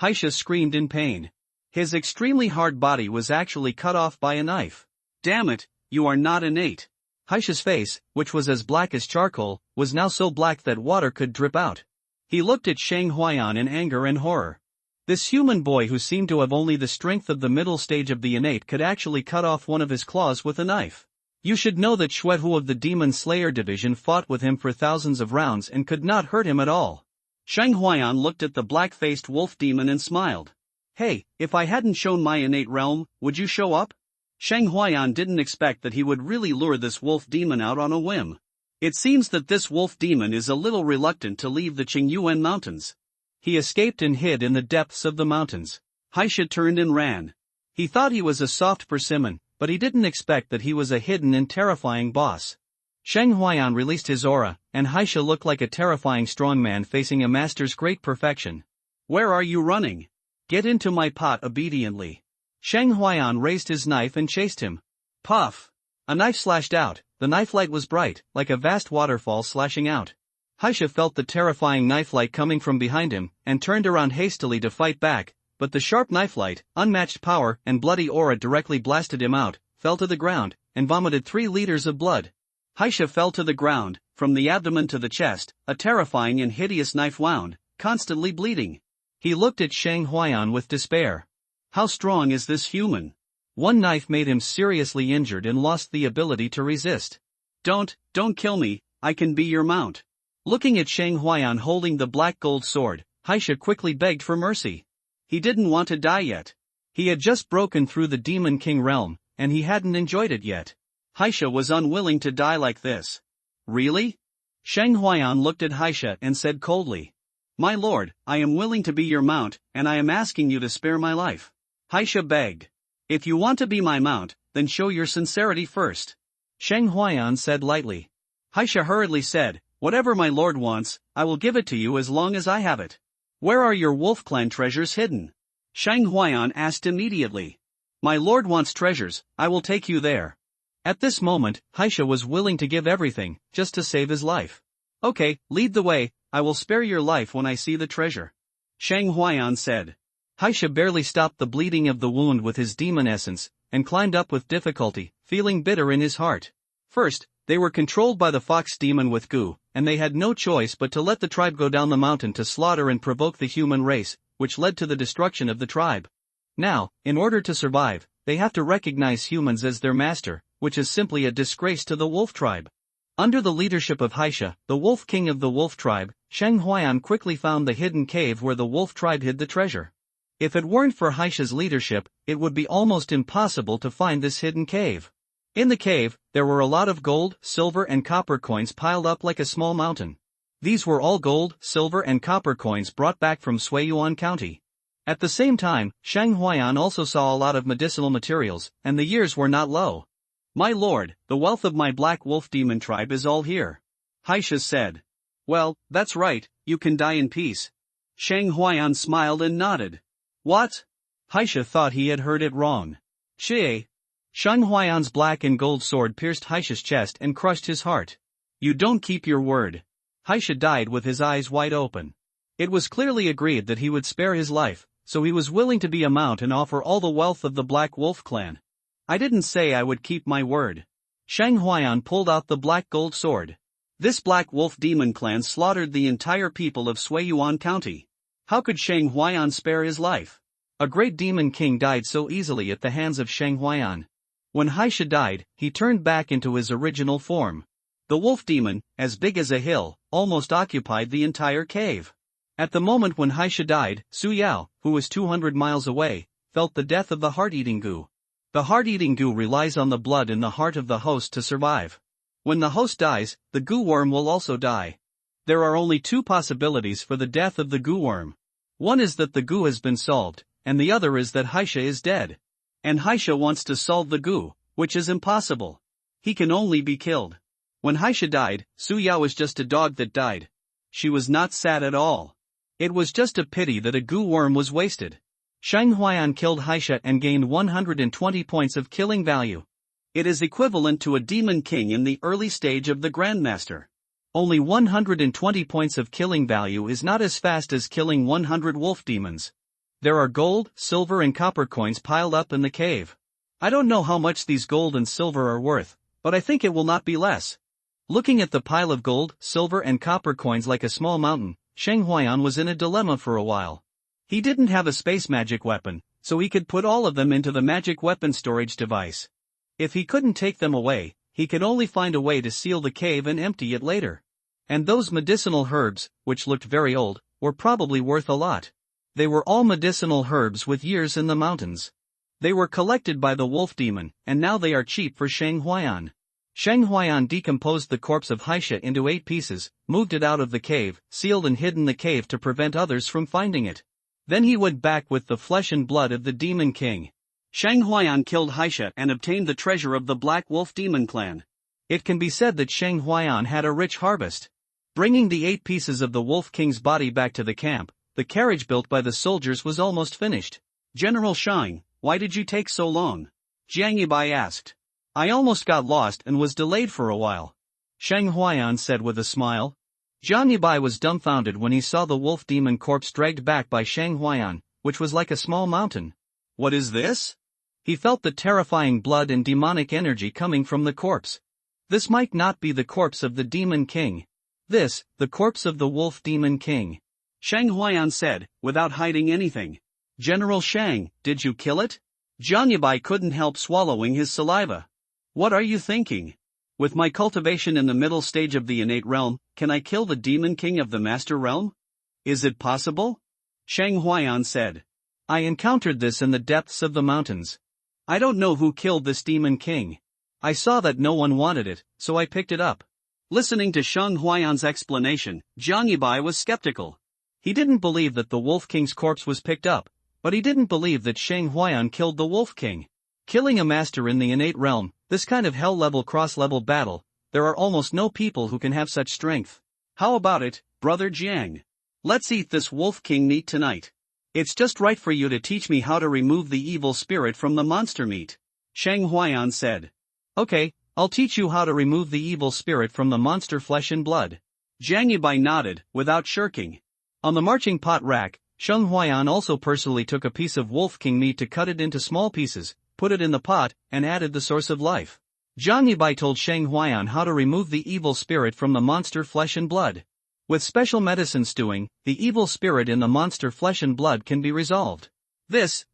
Haisha screamed in pain. His extremely hard body was actually cut off by a knife. Damn it, you are not innate. Haisha's face, which was as black as charcoal, was now so black that water could drip out. He looked at Shang Huayan in anger and horror. This human boy who seemed to have only the strength of the middle stage of the innate could actually cut off one of his claws with a knife. You should know that Xuehu of the Demon Slayer division fought with him for thousands of rounds and could not hurt him at all. Shang Huayan looked at the black-faced wolf demon and smiled. Hey, if I hadn't shown my innate realm, would you show up? Shang Huayan didn't expect that he would really lure this wolf demon out on a whim. It seems that this wolf demon is a little reluctant to leave the Qingyuan mountains. He escaped and hid in the depths of the mountains. Haisha turned and ran. He thought he was a soft persimmon, but he didn't expect that he was a hidden and terrifying boss. Shang Huayan released his aura, and Haisha looked like a terrifying strongman facing a master's great perfection. Where are you running? Get into my pot obediently. Shang Huayan raised his knife and chased him. Puff! A knife slashed out. The knife light was bright, like a vast waterfall slashing out. Haisha felt the terrifying knife light coming from behind him, and turned around hastily to fight back, but the sharp knife light, unmatched power and bloody aura directly blasted him out, fell to the ground, and vomited 3 liters of blood. Haisha fell to the ground, from the abdomen to the chest, a terrifying and hideous knife wound, constantly bleeding. He looked at Shang Huayan with despair. How strong is this human? One knife made him seriously injured and lost the ability to resist. Don't kill me, I can be your mount. Looking at Shang Huayan holding the black gold sword, Haisha quickly begged for mercy. He didn't want to die yet. He had just broken through the Demon King realm, and he hadn't enjoyed it yet. Haisha was unwilling to die like this. Really? Shang Huayan looked at Haisha and said coldly. My lord, I am willing to be your mount, and I am asking you to spare my life. Haisha begged. If you want to be my mount, then show your sincerity first. Shang Huayan said lightly. Haisha hurriedly said, whatever my lord wants, I will give it to you as long as I have it. Where are your wolf clan treasures hidden? Shang Huayan asked immediately. My lord wants treasures, I will take you there. At this moment, Haisha was willing to give everything, just to save his life. Okay, lead the way, I will spare your life when I see the treasure. Shang Huayan said. Haisha barely stopped the bleeding of the wound with his demon essence, and climbed up with difficulty, feeling bitter in his heart. First, they were controlled by the fox demon with goo, and they had no choice but to let the tribe go down the mountain to slaughter and provoke the human race, which led to the destruction of the tribe. Now, in order to survive, they have to recognize humans as their master, which is simply a disgrace to the wolf tribe. Under the leadership of Haisha, the wolf king of the wolf tribe, Shang Huayan quickly found the hidden cave where the wolf tribe hid the treasure. If it weren't for Haisha's leadership, it would be almost impossible to find this hidden cave. In the cave, there were a lot of gold, silver and copper coins piled up like a small mountain. These were all gold, silver and copper coins brought back from Suiyuan County. At the same time, Shang Huayan also saw a lot of medicinal materials, and the years were not low. My lord, the wealth of my black wolf demon tribe is all here. Haisha said. Well, that's right, you can die in peace. Shang Huayan smiled and nodded. What? Haisha thought he had heard it wrong. Shang Huayan's black and gold sword pierced Haisha's chest and crushed his heart. You don't keep your word. Haisha died with his eyes wide open. It was clearly agreed that he would spare his life, so he was willing to be a mount and offer all the wealth of the Black Wolf clan. I didn't say I would keep my word. Shang Huayan pulled out the black gold sword. This Black Wolf demon clan slaughtered the entire people of Suiyuan County. How could Shang Huayan spare his life? A great demon king died so easily at the hands of Shang Huayan. When Haisha died, he turned back into his original form. The wolf demon, as big as a hill, almost occupied the entire cave. At the moment when Haisha died, Su Yao, who was 200 miles away, felt the death of the heart-eating goo. The heart-eating goo relies on the blood in the heart of the host to survive. When the host dies, the goo worm will also die. There are only 2 possibilities for the death of the goo worm. One is that the goo has been solved, and the other is that Haisha is dead. And Haisha wants to solve the goo, which is impossible. He can only be killed. When Haisha died, Su Yao was just a dog that died. She was not sad at all. It was just a pity that a goo worm was wasted. Shang Huayan killed Haisha and gained 120 points of killing value. It is equivalent to a demon king in the early stage of the Grandmaster. Only 120 points of killing value is not as fast as killing 100 wolf demons. There are gold, silver and copper coins piled up in the cave. I don't know how much these gold and silver are worth, but I think it will not be less. Looking at the pile of gold, silver and copper coins like a small mountain, Sheng Huayan was in a dilemma for a while. He didn't have a space magic weapon, so he could put all of them into the magic weapon storage device. If he couldn't take them away, he could only find a way to seal the cave and empty it later. And those medicinal herbs, which looked very old, were probably worth a lot. They were all medicinal herbs with years in the mountains. They were collected by the wolf demon, and now they are cheap for Sheng Huayan. Sheng Huayan decomposed the corpse of Haisha into 8 pieces, moved it out of the cave, sealed and hid in the cave to prevent others from finding it. Then he went back with the flesh and blood of the Demon King. Sheng Huayan killed Haisha and obtained the treasure of the Black Wolf Demon clan. It can be said that Sheng Huayan had a rich harvest. Bringing the 8 pieces of the Wolf King's body back to the camp, the carriage built by the soldiers was almost finished. General Shang, why did you take so long? Jiang Yibai asked. I almost got lost and was delayed for a while. Sheng Huayan said with a smile. Jiang Yibai was dumbfounded when he saw the wolf demon corpse dragged back by Sheng Huayan, which was like a small mountain. What is this? He felt the terrifying blood and demonic energy coming from the corpse. This might not be the corpse of the Demon King. This, the corpse of the Wolf Demon King. Sheng Huayan said, without hiding anything. General Shang, did you kill it? Jiang Yibai couldn't help swallowing his saliva. What are you thinking? With my cultivation in the middle stage of the innate realm, can I kill the Demon King of the Master Realm? Is it possible? Sheng Huayan said. I encountered this in the depths of the mountains. I don't know who killed this Demon King. I saw that no one wanted it, so I picked it up. Listening to Sheng Huayan's explanation, Jiang Yibai was skeptical. He didn't believe that the Wolf King's corpse was picked up, but he didn't believe that Sheng Huayan killed the Wolf King. Killing a master in the innate realm, this kind of hell-level cross-level battle, there are almost no people who can have such strength. How about it, Brother Jiang? Let's eat this Wolf King meat tonight. It's just right for you to teach me how to remove the evil spirit from the monster meat. Sheng Huayan said. Okay, I'll teach you how to remove the evil spirit from the monster flesh and blood. Jiang Yibai nodded, without shirking. On the marching pot rack, Sheng Huayan also personally took a piece of Wolf King meat to cut it into small pieces, put it in the pot, and added the source of life. Jiang Yibai told Sheng Huayan how to remove the evil spirit from the monster flesh and blood. With special medicine stewing, the evil spirit in the monster flesh and blood can be resolved. This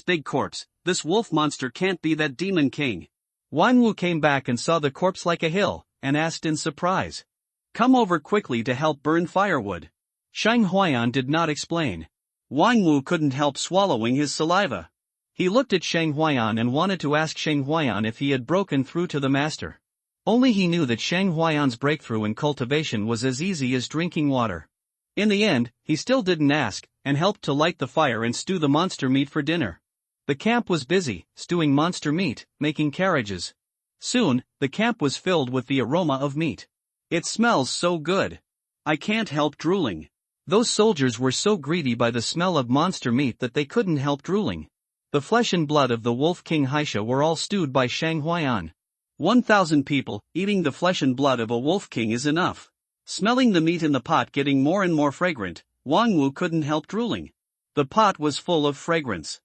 big corpse, this wolf monster can't be that Demon King. Wang Wu came back and saw the corpse like a hill, and asked in surprise. Come over quickly to help burn firewood. Sheng Huayan did not explain. Wang Wu couldn't help swallowing his saliva. He looked at Sheng Huayan and wanted to ask Sheng Huayan if he had broken through to the master. Only he knew that Sheng Huayan's breakthrough in cultivation was as easy as drinking water. In the end, he still didn't ask, and helped to light the fire and stew the monster meat for dinner. The camp was busy, stewing monster meat, making carriages. Soon, the camp was filled with the aroma of meat. It smells so good. I can't help drooling. Those soldiers were so greedy by the smell of monster meat that they couldn't help drooling. The flesh and blood of the Wolf King Haisha were all stewed by Sheng Huayan. 1,000 people, eating the flesh and blood of a Wolf King is enough. Smelling the meat in the pot getting more and more fragrant, Wang Wu couldn't help drooling. The pot was full of fragrance.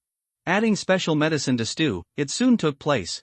Adding special medicine to stew, it soon took place.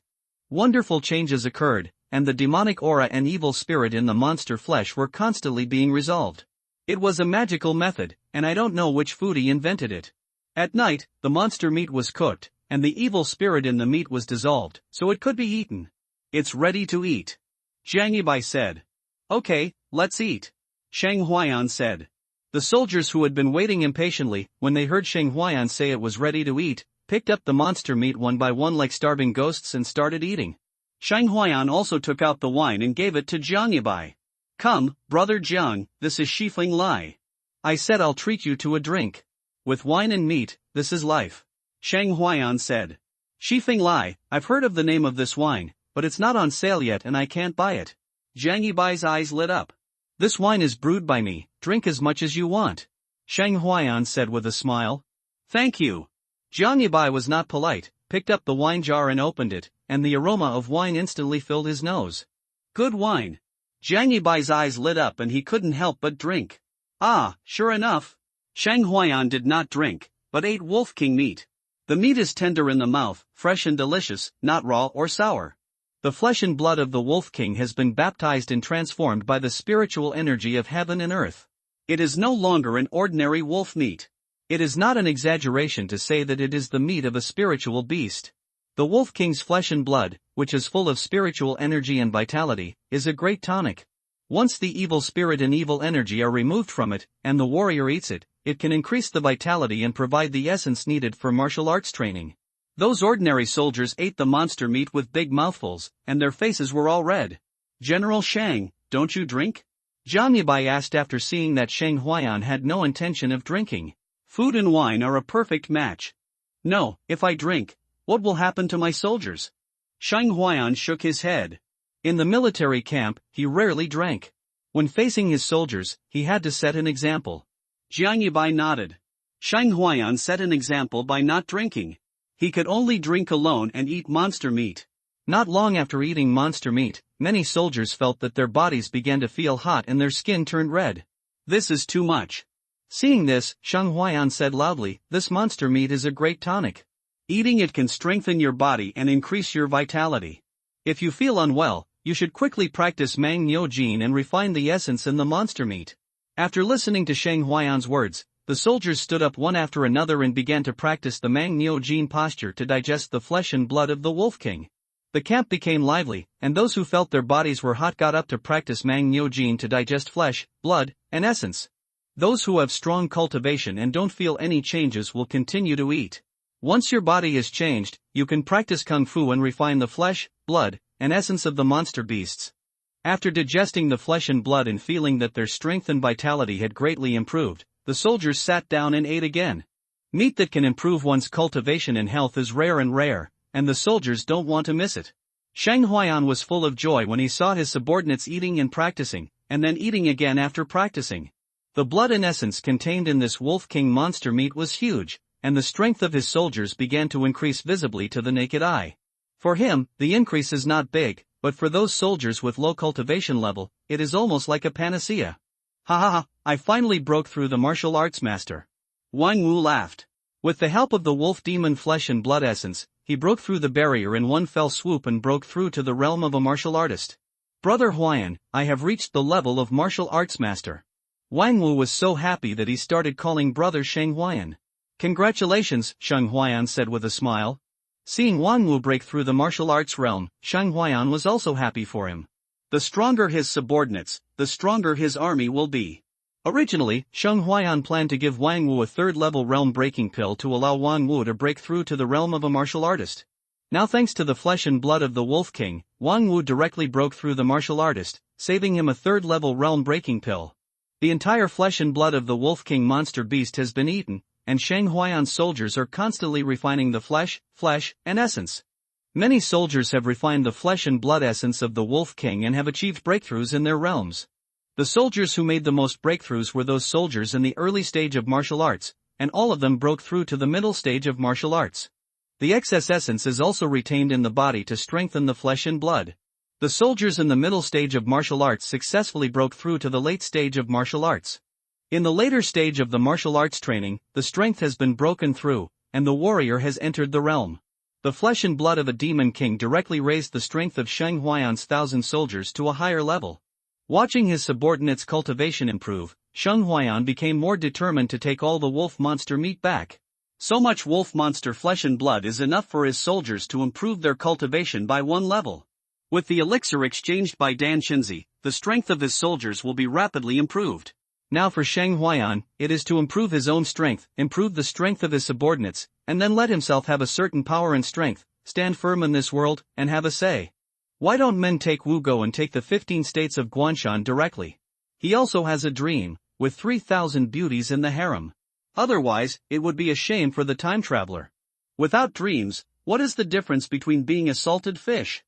Wonderful changes occurred, and the demonic aura and evil spirit in the monster flesh were constantly being resolved. It was a magical method, and I don't know which foodie invented it. At night, the monster meat was cooked, and the evil spirit in the meat was dissolved, so it could be eaten. It's ready to eat. Jiang Yibai said. Okay, let's eat. Sheng Huayan said. The soldiers who had been waiting impatiently, when they heard Sheng Huayan say it was ready to eat, picked up the monster meat one by one like starving ghosts and started eating. Sheng Huayan also took out the wine and gave it to Jiang Yibai. Come, brother Jiang, this is Shifeng Lai. I said I'll treat you to a drink. With wine and meat, this is life. Sheng Huayan said. Shifeng Lai, I've heard of the name of this wine, but it's not on sale yet and I can't buy it. Jiang Yibai's eyes lit up. This wine is brewed by me, drink as much as you want. Sheng Huayan said with a smile. Thank you. Jiang Yibai was not polite, picked up the wine jar and opened it, and the aroma of wine instantly filled his nose. Good wine. Jiang Yibai's eyes lit up and he couldn't help but drink. Ah, sure enough. Shang Huayan did not drink, but ate Wolf King meat. The meat is tender in the mouth, fresh and delicious, not raw or sour. The flesh and blood of the Wolf King has been baptized and transformed by the spiritual energy of heaven and earth. It is no longer an ordinary wolf meat. It is not an exaggeration to say that it is the meat of a spiritual beast. The Wolf King's flesh and blood, which is full of spiritual energy and vitality, is a great tonic. Once the evil spirit and evil energy are removed from it, and the warrior eats it, it can increase the vitality and provide the essence needed for martial arts training. Those ordinary soldiers ate the monster meat with big mouthfuls, and their faces were all red. General Shang, don't you drink? Jiang Yibai asked after seeing that Shang Huayan had no intention of drinking. Food and wine are a perfect match. No, if I drink, what will happen to my soldiers? Shang Huayan shook his head. In the military camp, he rarely drank. When facing his soldiers, he had to set an example. Jiang Yibai nodded. Shang Huayan set an example by not drinking. He could only drink alone and eat monster meat. Not long after eating monster meat, many soldiers felt that their bodies began to feel hot and their skin turned red. This is too much. Seeing this, Shang Huayan said loudly, "This monster meat is a great tonic. Eating it can strengthen your body and increase your vitality. If you feel unwell, you should quickly practice Mang Nyo Jin and refine the essence in the monster meat." After listening to Shang Huayan's words, the soldiers stood up one after another and began to practice the Mang Nyo Jin posture to digest the flesh and blood of the Wolf King. The camp became lively, and those who felt their bodies were hot got up to practice Mang Nyo Jin to digest flesh, blood, and essence. Those who have strong cultivation and don't feel any changes will continue to eat. Once your body is changed, you can practice Kung Fu and refine the flesh, blood, and essence of the monster beasts. After digesting the flesh and blood and feeling that their strength and vitality had greatly improved, the soldiers sat down and ate again. Meat that can improve one's cultivation and health is rare, and the soldiers don't want to miss it. Shang Huayan was full of joy when he saw his subordinates eating and practicing, and then eating again after practicing. The blood and essence contained in this Wolf King monster meat was huge, and the strength of his soldiers began to increase visibly to the naked eye. For him, the increase is not big, but for those soldiers with low cultivation level, it is almost like a panacea. Ha ha ha, I finally broke through the martial arts master. Wang Wu laughed. With the help of the wolf demon flesh and blood essence, he broke through the barrier in one fell swoop and broke through to the realm of a martial artist. Brother Huayan, I have reached the level of martial arts master. Wang Wu was so happy that he started calling brother Shang Huayan. Congratulations, Shang Huayan said with a smile. Seeing Wang Wu break through the martial arts realm, Shang Huayan was also happy for him. The stronger his subordinates, the stronger his army will be. Originally, Shang Huayan planned to give Wang Wu a third-level realm-breaking pill to allow Wang Wu to break through to the realm of a martial artist. Now thanks to the flesh and blood of the Wolf King, Wang Wu directly broke through the martial artist, saving him a third-level realm-breaking pill. The entire flesh and blood of the Wolf King monster beast has been eaten, and Shang Huayan's soldiers are constantly refining the flesh, and essence. Many soldiers have refined the flesh and blood essence of the Wolf King and have achieved breakthroughs in their realms. The soldiers who made the most breakthroughs were those soldiers in the early stage of martial arts, and all of them broke through to the middle stage of martial arts. The excess essence is also retained in the body to strengthen the flesh and blood. The soldiers in the middle stage of martial arts successfully broke through to the late stage of martial arts. In the later stage of the martial arts training, the strength has been broken through, and the warrior has entered the realm. The flesh and blood of a demon king directly raised the strength of Shang Huayan's 1,000 soldiers to a higher level. Watching his subordinates' cultivation improve, Shang Huayan became more determined to take all the wolf monster meat back. So much wolf monster flesh and blood is enough for his soldiers to improve their cultivation by one level. With the elixir exchanged by Dan Shinzi, the strength of his soldiers will be rapidly improved. Now for Shang Huayan, it is to improve his own strength, improve the strength of his subordinates, and then let himself have a certain power and strength, stand firm in this world, and have a say. Why don't men take Wu Go and take the 15 states of Guanshan directly? He also has a dream, with 3,000 beauties in the harem. Otherwise, it would be a shame for the time traveler. Without dreams, what is the difference between being a salted fish?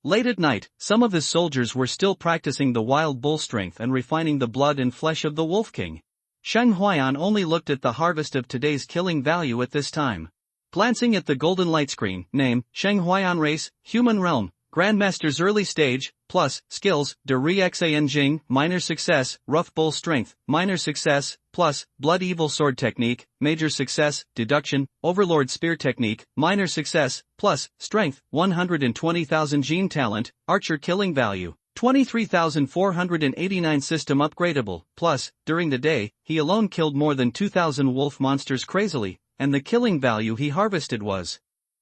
Late at night, some of his soldiers were still practicing the wild bull strength and refining the blood and flesh of the Wolf King. Shang Huayan only looked at the harvest of today's killing value at this time. Glancing at the golden light screen, name, Shang Huayan race, human realm, Grandmaster's early stage, plus, skills, de Rexan Jing, minor success, rough bull strength, minor success, plus, blood evil sword technique, major success, deduction, overlord spear technique, minor success, plus, strength, 120,000 gene talent, archer killing value, 23,489 system upgradable, plus, during the day, he alone killed more than 2,000 wolf monsters crazily, and the killing value he harvested was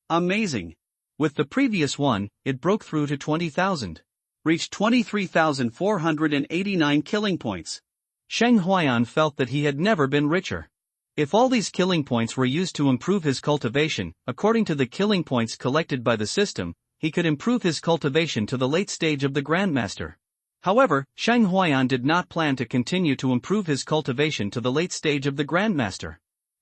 amazing. With the previous one, it broke through to 20,000. Reached 23,489 killing points. Sheng Huayan felt that he had never been richer. If all these killing points were used to improve his cultivation, according to the killing points collected by the system, he could improve his cultivation to the late stage of the Grandmaster. However, Sheng Huayan did not plan to continue to improve his cultivation to the late stage of the Grandmaster.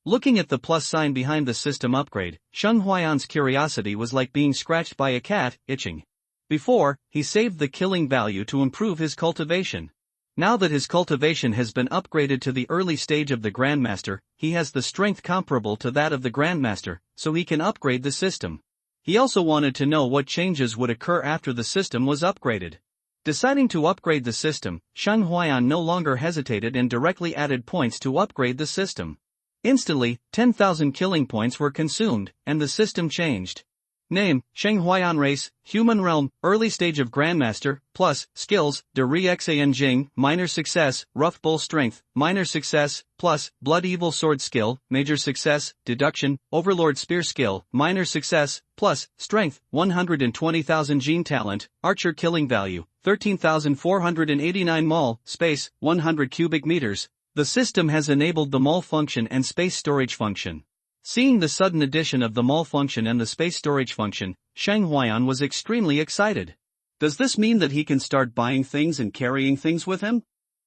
Looking at the plus sign behind the system upgrade, Sheng Huayan's curiosity was like being scratched by a cat, itching. Before, he saved the killing value to improve his cultivation. Now that his cultivation has been upgraded to the early stage of the Grandmaster, he has the strength comparable to that of the Grandmaster, so he can upgrade the system. He also wanted to know what changes would occur after the system was upgraded. Deciding to upgrade the system, Sheng Huayan no longer hesitated and directly added points to upgrade the system. Instantly, 10,000 killing points were consumed, and the system changed. Name, Sheng Huayan race, human realm, early stage of Grandmaster, plus, skills, de Rexan Jing, minor success, rough bull strength, minor success, plus, blood evil sword skill, major success, deduction, overlord spear skill, minor success, plus, strength, 120,000 gene talent, archer killing value, 13,489 mol, space, 100 cubic meters. The system has enabled the mol function and space storage function. Seeing the sudden addition of the mol function and the space storage function, Sheng Huayan was extremely excited. Does this mean that he can start buying things and carrying things with him?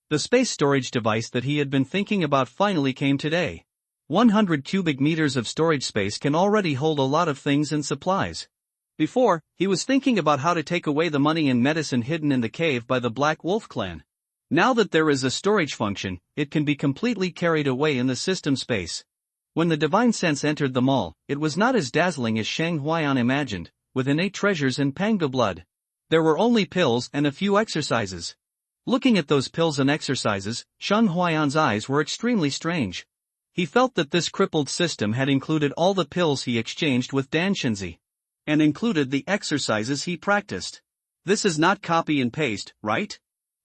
The space storage device that he had been thinking about finally came today. 100 cubic meters of storage space can already hold a lot of things and supplies. Before, he was thinking about how to take away the money and medicine hidden in the cave by the Black Wolf clan. Now that there is a storage function, it can be completely carried away in the system space. When the divine sense entered the mall, it was not as dazzling as Sheng Huayan imagined, with innate treasures and panga blood. There were only pills and a few exercises. Looking at those pills and exercises, Sheng Huayan's eyes were extremely strange. He felt that this crippled system had included all the pills he exchanged with Dan Shinzi. And included the exercises he practiced. This is not copy and paste, right?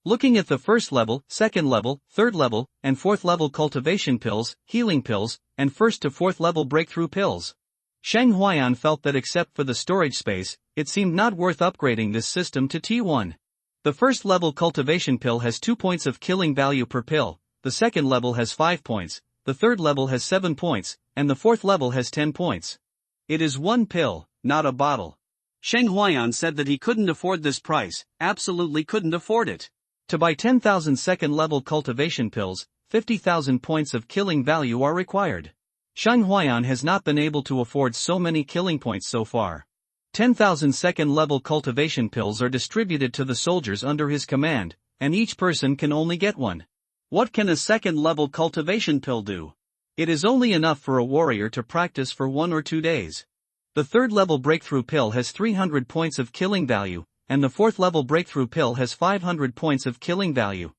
Looking at the first level, second level, third level, and fourth level cultivation pills, healing pills, and first to fourth level breakthrough pills, Sheng Huayan felt that except for the storage space, it seemed not worth upgrading this system to T1. The first level cultivation pill has 2 points of killing value per pill, the second level has 5 points, the third level has 7 points, and the fourth level has 10 points. It is one pill, not a bottle. Sheng Huayan said that he couldn't afford this price, absolutely couldn't afford it. To buy 10,000 second-level cultivation pills, 50,000 points of killing value are required. Sheng Huayan has not been able to afford so many killing points so far. 10,000 second-level cultivation pills are distributed to the soldiers under his command, and each person can only get one. What can a second-level cultivation pill do? It is only enough for a warrior to practice for 1 or 2 days. The third-level breakthrough pill has 300 points of killing value, and the fourth-level breakthrough pill has 500 points of killing value.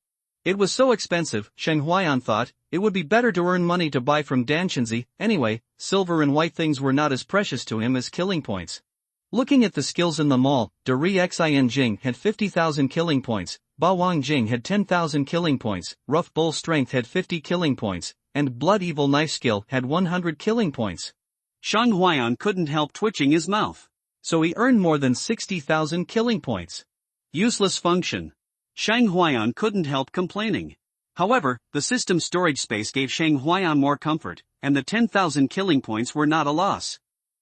It was so expensive, Sheng Huayan thought, it would be better to earn money to buy from Dan Shinzi. Anyway, silver and white things were not as precious to him as killing points. Looking at the skills in the mall, de Rexan Jing had 50,000 killing points, Ba Wang Jing had 10,000 killing points, Rough Bull Strength had 50 killing points, and Blood Evil Knife Skill had 100 killing points. Sheng Huayan couldn't help twitching his mouth. So he earned more than 60,000 killing points. Useless function. Sheng Huayan couldn't help complaining. However, the system storage space gave Sheng Huayan more comfort, and the 10,000 killing points were not a loss.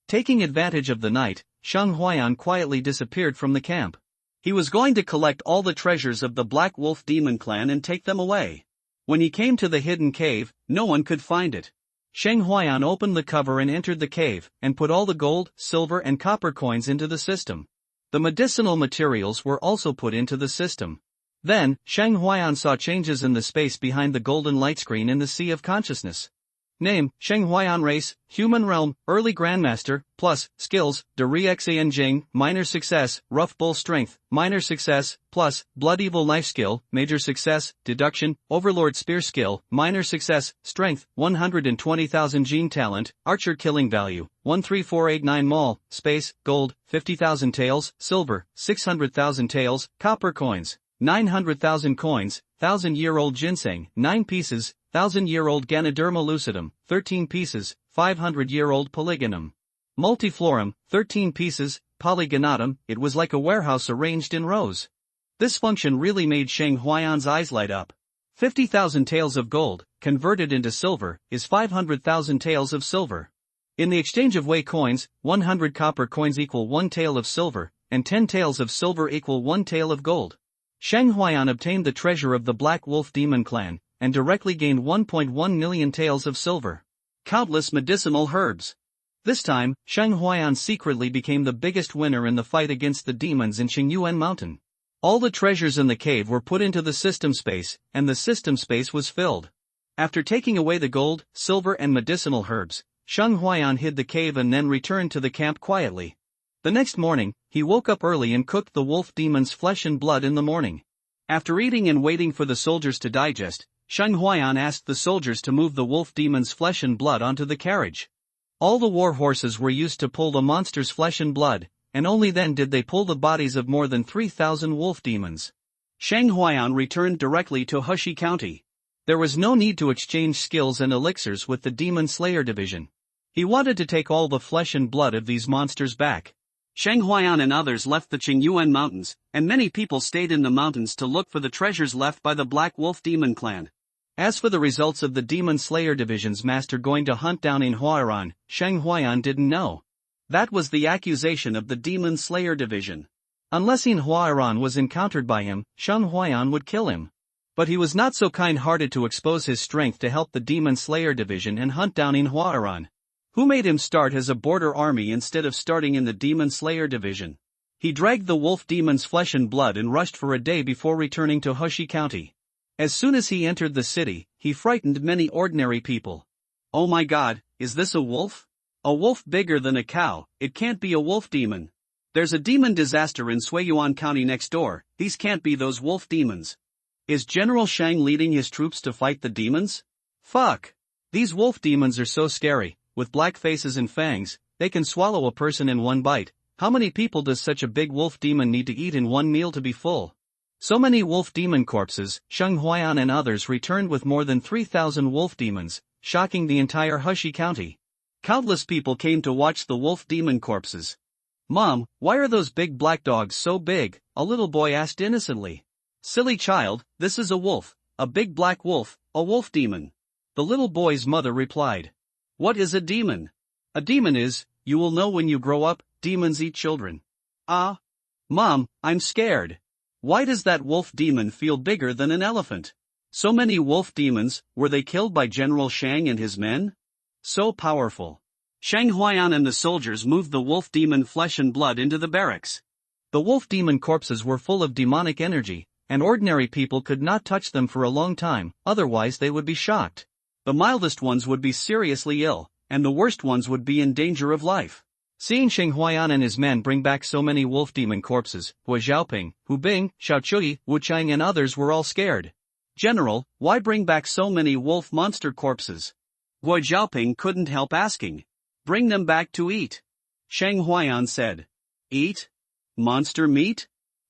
Taking advantage of the night, Sheng Huayan quietly disappeared from the camp. He was going to collect all the treasures of the Black Wolf Demon clan and take them away. When he came to the hidden cave, no one could find it. Sheng Huayan opened the cover and entered the cave, and put all the gold, silver and copper coins into the system. The medicinal materials were also put into the system. Then, Sheng Huayan saw changes in the space behind the golden light screen in the Sea of Consciousness. Name, Sheng Huaiyan Race, Human Realm, Early Grandmaster, Plus, Skills, De Riexan Jing, Minor Success, Rough Bull Strength, Minor Success, Plus, Blood Evil Knife Skill, Major Success, Deduction, Overlord Spear Skill, Minor Success, Strength, 120,000 Gene Talent, Archer Killing Value, 13489 Mall, Space, Gold, 50,000 Taels, Silver, 600,000 Taels, Copper Coins, 900,000 Coins, 1,000-year-old Ginseng, 9 pieces, 1,000-year-old Ganoderma lucidum, 13 pieces, 500-year-old Polygonum. Multiflorum, 13 pieces, Polygonatum. It was like a warehouse arranged in rows. This function really made Sheng Huaiyan's eyes light up. 50,000 taels of gold, converted into silver, is 500,000 taels of silver. In the exchange of Wei coins, 100 copper coins equal 1 tael of silver, and 10 taels of silver equal 1 tael of gold. Sheng Huaiyan obtained the treasure of the Black Wolf Demon clan, and directly gained 1.1 million taels of silver. Countless medicinal herbs. This time, Sheng Huaiyan secretly became the biggest winner in the fight against the demons in Qingyuan Mountain. All the treasures in the cave were put into the system space, and the system space was filled. After taking away the gold, silver and medicinal herbs, Sheng Huaiyan hid the cave and then returned to the camp quietly. The next morning, he woke up early and cooked the wolf demon's flesh and blood in the morning. After eating and waiting for the soldiers to digest, Sheng Huaiyan asked the soldiers to move the wolf demon's flesh and blood onto the carriage. All the war horses were used to pull the monster's flesh and blood, and only then did they pull the bodies of more than 3,000 wolf demons. Sheng Huaiyan returned directly to Hushi County. There was no need to exchange skills and elixirs with the Demon Slayer division. He wanted to take all the flesh and blood of these monsters back. Sheng Huaiyan and others left the Qingyuan Mountains, and many people stayed in the mountains to look for the treasures left by the Black Wolf Demon clan. As for the results of the Demon Slayer division's master going to hunt down in Huairan, Sheng Huaiyan didn't know. That was the accusation of the Demon Slayer division. Unless in Huairan was encountered by him, Sheng Huaiyan would kill him. But he was not so kind-hearted to expose his strength to help the Demon Slayer division and hunt down in Huairan. Who made him start as a border army instead of starting in the Demon Slayer division? He dragged the wolf demon's flesh and blood and rushed for a day before returning to Hushi County. As soon as he entered the city, he frightened many ordinary people. Oh my god, is this a wolf? A wolf bigger than a cow. It can't be a wolf demon. There's a demon disaster in Suiyuan County next door. These can't be those wolf demons. Is General Shang leading his troops to fight the demons? Fuck. These wolf demons are so scary. With black faces and fangs, they can swallow a person in one bite. How many people does such a big wolf demon need to eat in one meal to be full? So many wolf demon corpses. Sheng Huaiyan and others returned with more than 3,000 wolf demons, shocking the entire Hushi County. Countless people came to watch the wolf demon corpses. Mom, why are those big black dogs so big? A little boy asked innocently. Silly child, this is a wolf, a big black wolf, a wolf demon. The little boy's mother replied. What is a demon? A demon is, you will know when you grow up, demons eat children. Ah. Mom, I'm scared. Why does that wolf demon feel bigger than an elephant? So many wolf demons, were they killed by General Shang and his men? So powerful. Sheng Huaiyan and the soldiers moved the wolf demon flesh and blood into the barracks. The wolf demon corpses were full of demonic energy, and ordinary people could not touch them for a long time, otherwise they would be shocked. The mildest ones would be seriously ill, and the worst ones would be in danger of life. Seeing Sheng Huaiyan and his men bring back so many wolf demon corpses, Hua Xiaoping, Hu Bing, Xiao Chui, Wu Chang and others were all scared. General, why bring back so many wolf monster corpses? Hua Xiaoping couldn't help asking. Bring them back to eat. Sheng Huaiyan said. Eat? Monster meat?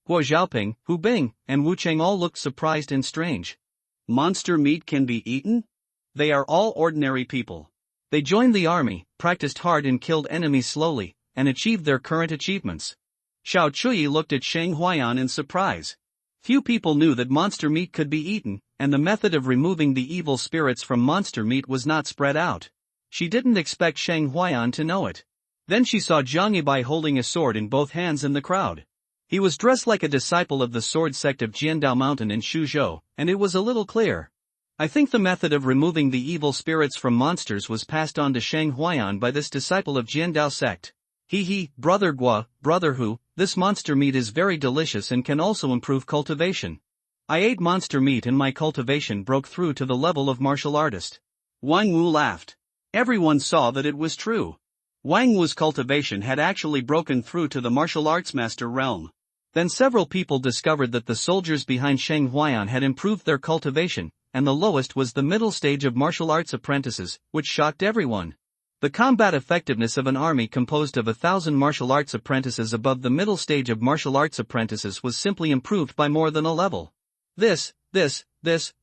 Hua Xiaoping, Hu Bing, and Wu Chang all looked surprised and strange. Monster meat can be eaten? They are all ordinary people. They joined the army, practiced hard and killed enemies slowly, and achieved their current achievements. Xiao Chui looked at Sheng Huaiyan in surprise. Few people knew that monster meat could be eaten, and the method of removing the evil spirits from monster meat was not spread out. She didn't expect Sheng Huaiyan to know it. Then she saw Zhang Yibai holding a sword in both hands in the crowd. He was dressed like a disciple of the sword sect of Jiandao Mountain in Shuzhou, and it was a little clear. I think the method of removing the evil spirits from monsters was passed on to Sheng Huaiyan by this disciple of Jiandao sect. Brother Gua, brother Hu, this monster meat is very delicious and can also improve cultivation. I ate monster meat and my cultivation broke through to the level of martial artist. Wang Wu laughed. Everyone saw that it was true. Wang Wu's cultivation had actually broken through to the martial arts master realm. Then several people discovered that the soldiers behind Sheng Huayan had improved their cultivation, and the lowest was the middle stage of martial arts apprentices, which shocked everyone. The combat effectiveness of an army composed of 1,000 martial arts apprentices above the middle stage of martial arts apprentices was simply improved by more than a level. This, Guo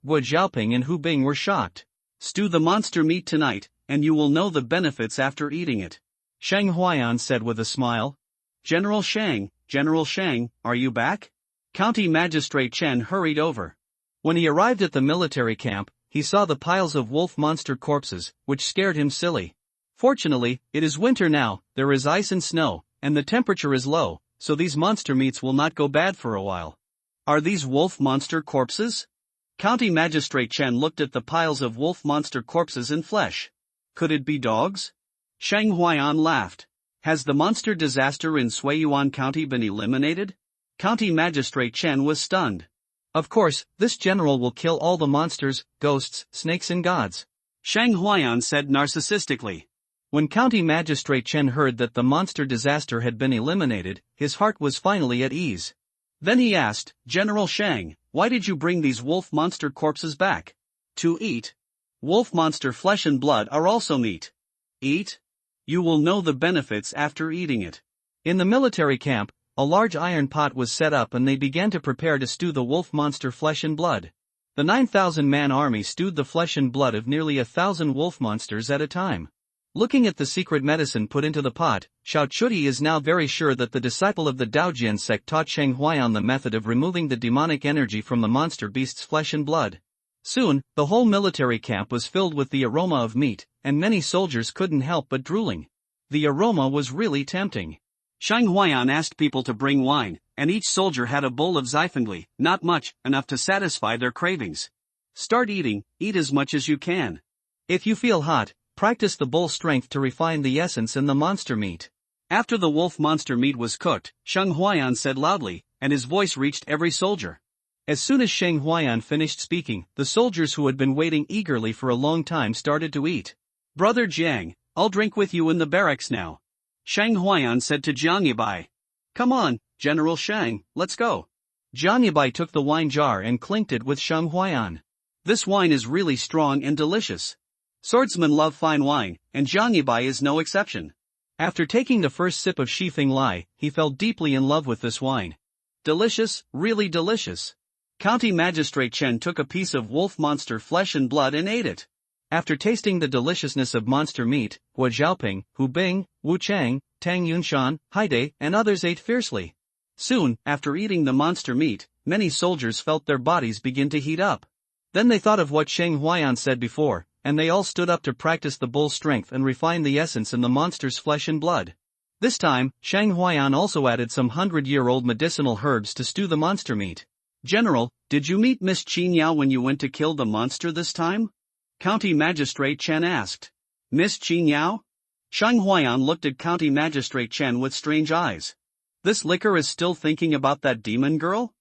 Xiaoping and Hu Bing were shocked. Stew the monster meat tonight, and you will know the benefits after eating it. Sheng Huayan said with a smile. General Shang, are you back? County Magistrate Chen hurried over. When he arrived at the military camp, he saw the piles of wolf monster corpses, which scared him silly. Fortunately, it is winter now, there is ice and snow, and the temperature is low, so these monster meats will not go bad for a while. Are these wolf monster corpses? County Magistrate Chen looked at the piles of wolf monster corpses and flesh. Could it be dogs? Sheng Huayan laughed. Has the monster disaster in Suiyuan County been eliminated? County Magistrate Chen was stunned. Of course, this general will kill all the monsters, ghosts, snakes and gods. Sheng Huayan said narcissistically. When County Magistrate Chen heard that the monster disaster had been eliminated, his heart was finally at ease. Then he asked, General Shang, why did you bring these wolf monster corpses back? To eat. Wolf monster flesh and blood are also meat. Eat? You will know the benefits after eating it. In the military camp, a large iron pot was set up and they began to prepare to stew the wolf monster flesh and blood. The 9,000-man army stewed the flesh and blood of nearly 1,000 wolf monsters at a time. Looking at the secret medicine put into the pot, Xiao Chuti is now very sure that the disciple of the Daojian sect taught Sheng Huayan the method of removing the demonic energy from the monster beast's flesh and blood. Soon, the whole military camp was filled with the aroma of meat, and many soldiers couldn't help but drooling. The aroma was really tempting. Sheng Huayan asked people to bring wine, and each soldier had a bowl of Xiefengli, not much, enough to satisfy their cravings. Start eating, eat as much as you can. If you feel hot, practice the bull strength to refine the essence in the monster meat. After the wolf monster meat was cooked, Sheng Huayan said loudly, and his voice reached every soldier. As soon as Sheng Huayan finished speaking, the soldiers who had been waiting eagerly for a long time started to eat. Brother Jiang, I'll drink with you in the barracks now. Sheng Huayan said to Jiang Yibai. Come on, General Shang, let's go. Jiang Yibai took the wine jar and clinked it with Sheng Huayan. This wine is really strong and delicious. Swordsmen love fine wine, and Jiang Yibai is no exception. After taking the first sip of Shifeng Lai, he fell deeply in love with this wine. Delicious, really delicious. County Magistrate Chen took a piece of wolf monster flesh and blood and ate it. After tasting the deliciousness of monster meat, Guo Xiaoping, Hu Bing, Wu Chang, Tang Yunshan, Haidai, and others ate fiercely. Soon, after eating the monster meat, many soldiers felt their bodies begin to heat up. Then they thought of what Sheng Huayan said before, and they all stood up to practice the bull strength and refine the essence in the monster's flesh and blood. This time, Sheng Huayan also added some 100-year-old medicinal herbs to stew the monster meat. General, did you meet Miss Qin Yao when you went to kill the monster this time? County Magistrate Chen asked. Miss Qin Yao? Sheng Huayan looked at County Magistrate Chen with strange eyes. This liquor is still thinking about that demon girl?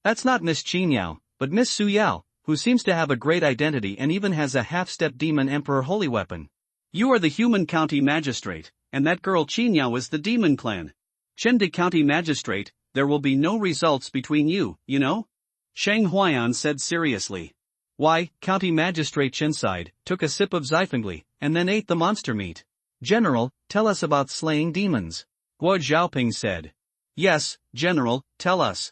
That's not Miss Qin Yao, but Miss Su Yao, who seems to have a great identity and even has a half-step demon emperor holy weapon. You are the human county magistrate, and that girl Qin Yao is the demon clan. Chen de County Magistrate, there will be no results between you, you know? Sheng Huayan said seriously. Why, County Magistrate Chen sighed, took a sip of Xiefengli, and then ate the monster meat. General, tell us about slaying demons. Guo Xiaoping said. Yes, General, tell us.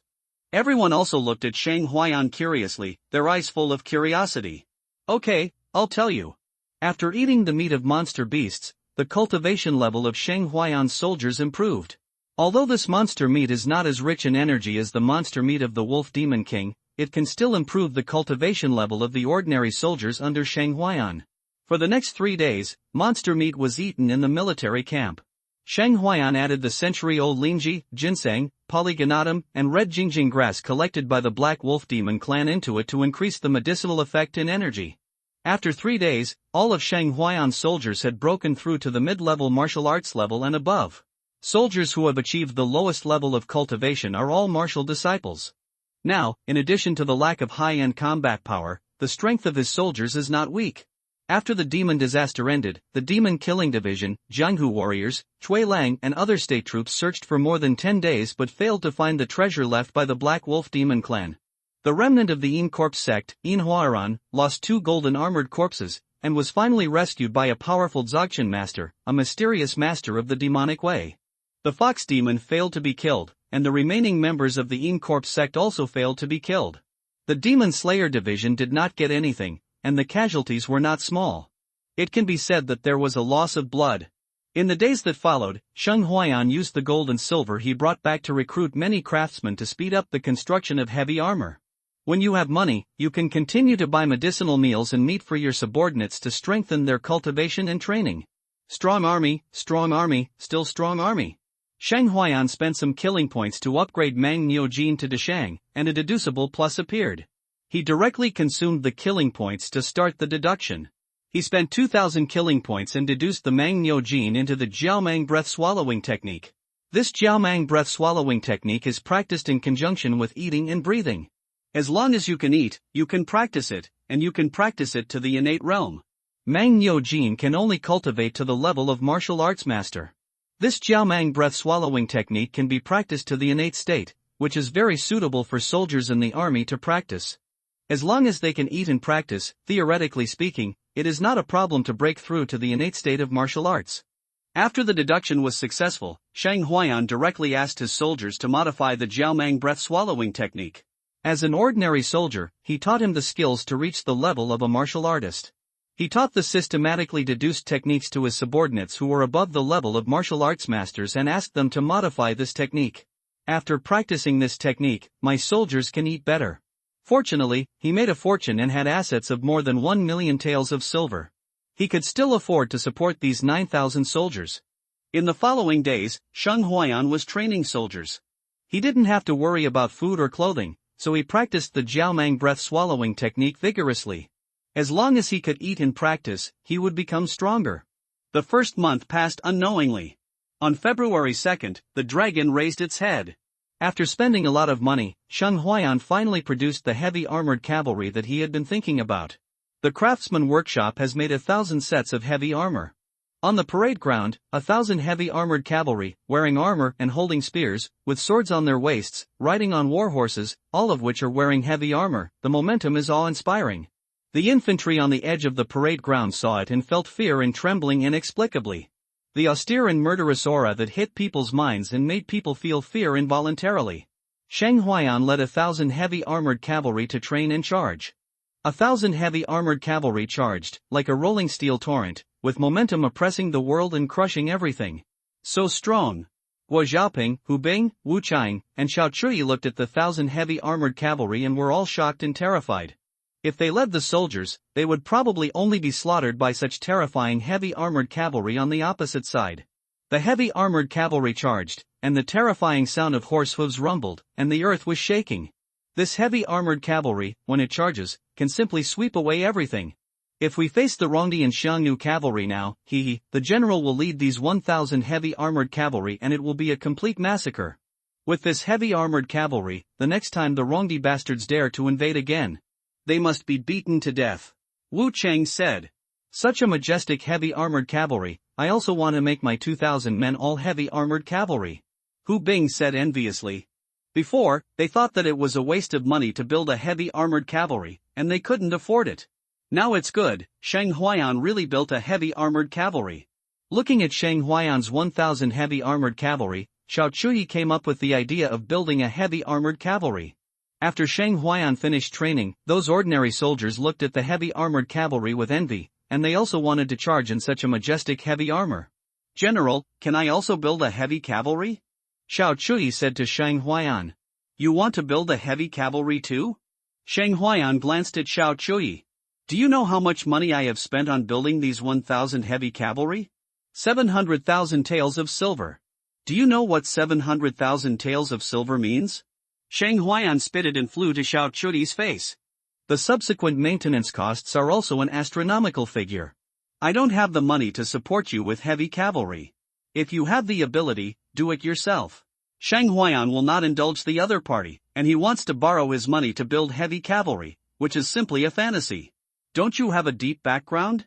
Everyone also looked at Sheng Huayan curiously, their eyes full of curiosity. Okay, I'll tell you. After eating the meat of monster beasts, the cultivation level of Sheng Huayan's soldiers improved. Although this monster meat is not as rich in energy as the monster meat of the Wolf Demon King, it can still improve the cultivation level of the ordinary soldiers under Sheng Huayan. For the next 3 days, monster meat was eaten in the military camp. Sheng Huayan added the century-old linji, ginseng, polygonatum, and red jingjing grass collected by the Black Wolf Demon clan into it to increase the medicinal effect and energy. After 3 days, all of Sheng Huayan's soldiers had broken through to the mid-level martial arts level and above. Soldiers who have achieved the lowest level of cultivation are all martial disciples. Now, in addition to the lack of high-end combat power, the strength of his soldiers is not weak. After the demon disaster ended, the demon killing division, Jianghu warriors, Chui Lang and other state troops searched for more than 10 days but failed to find the treasure left by the Black Wolf demon clan. The remnant of the Yin Corpse sect, Yin Huaran, lost 2 golden armored corpses, and was finally rescued by a powerful Dzogchen master, a mysterious master of the demonic way. The fox demon failed to be killed, and the remaining members of the Yin Corpse sect also failed to be killed. The Demon Slayer division did not get anything, and the casualties were not small. It can be said that there was a loss of blood. In the days that followed, Sheng Huayan used the gold and silver he brought back to recruit many craftsmen to speed up the construction of heavy armor. When you have money, you can continue to buy medicinal meals and meat for your subordinates to strengthen their cultivation and training. Strong army, still strong army. Sheng Huayan spent some killing points to upgrade Mang Niu Jin to Deshang, and a deducible plus appeared. He directly consumed the killing points to start the deduction. He spent 2,000 killing points and deduced the Mang Niu Jin into the Jiaomang breath swallowing technique. This Jiaomang breath swallowing technique is practiced in conjunction with eating and breathing. As long as you can eat, you can practice it, and you can practice it to the innate realm. Mang Niu Jin can only cultivate to the level of martial arts master. This Jiaomang breath swallowing technique can be practiced to the innate state, which is very suitable for soldiers in the army to practice. As long as they can eat and practice, theoretically speaking, it is not a problem to break through to the innate state of martial arts. After the deduction was successful, Sheng Huayan directly asked his soldiers to modify the Jiaomang breath swallowing technique. As an ordinary soldier, he taught him the skills to reach the level of a martial artist. He taught the systematically deduced techniques to his subordinates who were above the level of martial arts masters and asked them to modify this technique. After practicing this technique, my soldiers can eat better. Fortunately, he made a fortune and had assets of more than 1 million taels of silver. He could still afford to support these 9,000 soldiers. In the following days, Sheng Huayan was training soldiers. He didn't have to worry about food or clothing, so he practiced the Jiaomang breath swallowing technique vigorously. As long as he could eat and practice, he would become stronger. The first month passed unknowingly. On February 2nd, the dragon raised its head. After spending a lot of money, Sheng Huayan finally produced the heavy armored cavalry that he had been thinking about. The craftsman workshop has made 1,000 sets of heavy armor. On the parade ground, 1,000 heavy armored cavalry, wearing armor and holding spears, with swords on their waists, riding on war horses, all of which are wearing heavy armor. The momentum is awe-inspiring. The infantry on the edge of the parade ground saw it and felt fear and trembling inexplicably. The austere and murderous aura that hit people's minds and made people feel fear involuntarily. Sheng Huayan led 1,000 heavy armored cavalry to train and charge. 1,000 heavy armored cavalry charged, like a rolling steel torrent, with momentum oppressing the world and crushing everything. So strong. Guo Xiaoping, Hu Bing, Wu Qiang, and Xiao Chuyi looked at the 1,000 heavy armored cavalry and were all shocked and terrified. If they led the soldiers, they would probably only be slaughtered by such terrifying heavy armored cavalry on the opposite side. The heavy armored cavalry charged, and the terrifying sound of horse hooves rumbled, and the earth was shaking. This heavy armored cavalry, when it charges, can simply sweep away everything. If we face the Rongdi and Xiangnu cavalry now, the general will lead these 1,000 heavy armored cavalry and it will be a complete massacre. With this heavy armored cavalry, the next time the Rongdi bastards dare to invade again, they must be beaten to death. Wu Cheng said. Such a majestic heavy armored cavalry, I also want to make my 2,000 men all heavy armored cavalry. Hu Bing said enviously. Before, they thought that it was a waste of money to build a heavy armored cavalry, and they couldn't afford it. Now it's good, Sheng Huayan really built a heavy armored cavalry. Looking at Sheng Huayan's 1,000 heavy armored cavalry, Xiao Chuyi came up with the idea of building a heavy armored cavalry. After Sheng Huayan finished training, those ordinary soldiers looked at the heavy armored cavalry with envy, and they also wanted to charge in such a majestic heavy armor. General, can I also build a heavy cavalry? Xiao Chuyi said to Sheng Huayan. You want to build a heavy cavalry too? Sheng Huayan glanced at Xiao Chuyi. Do you know how much money I have spent on building these 1,000 heavy cavalry? 700,000 taels of silver. Do you know what 700,000 taels of silver means? Sheng Huayan spitted and flew to Xiao Chuyi's face. The subsequent maintenance costs are also an astronomical figure. I don't have the money to support you with heavy cavalry. If you have the ability, do it yourself. Sheng Huayan will not indulge the other party, and he wants to borrow his money to build heavy cavalry, which is simply a fantasy. Don't you have a deep background?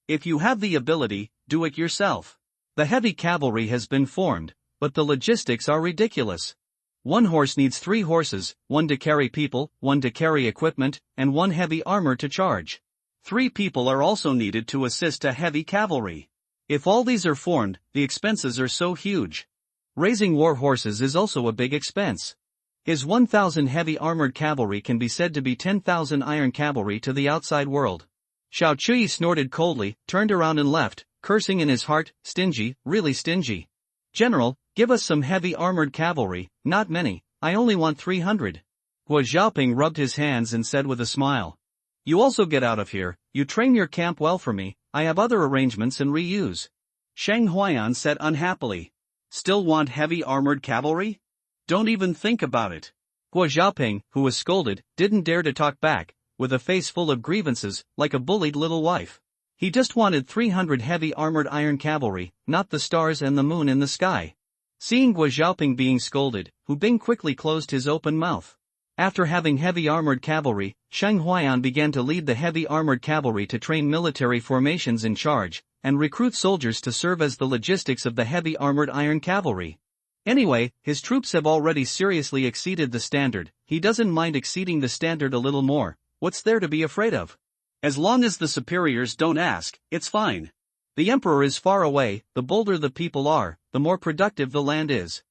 If you have the ability, do it yourself. The heavy cavalry has been formed, but the logistics are ridiculous. One horse needs 3 horses, one to carry people, one to carry equipment, and one heavy armor to charge. 3 people are also needed to assist a heavy cavalry. If all these are formed, the expenses are so huge. Raising war horses is also a big expense. His 1,000 heavy armored cavalry can be said to be 10,000 iron cavalry to the outside world. Xiao Chui snorted coldly, turned around and left, cursing in his heart, stingy, really stingy. General, give us some heavy armored cavalry, not many, I only want 300. Hua Xiaoping rubbed his hands and said with a smile. You also get out of here, you train your camp well for me, I have other arrangements and reuse. Shang Huayan said unhappily. Still want heavy armored cavalry? Don't even think about it. Hua Xiaoping, who was scolded, didn't dare to talk back, with a face full of grievances, like a bullied little wife. He just wanted 300 heavy armored iron cavalry, not the stars and the moon in the sky. Seeing Hua Xiaoping being scolded, Hu Bing quickly closed his open mouth. After having heavy armored cavalry, Shang Huayan began to lead the heavy armored cavalry to train military formations in charge, and recruit soldiers to serve as the logistics of the heavy armored iron cavalry. Anyway, his troops have already seriously exceeded the standard, he doesn't mind exceeding the standard a little more, what's there to be afraid of? As long as the superiors don't ask, it's fine. The emperor is far away, the bolder the people are, the more productive the land is.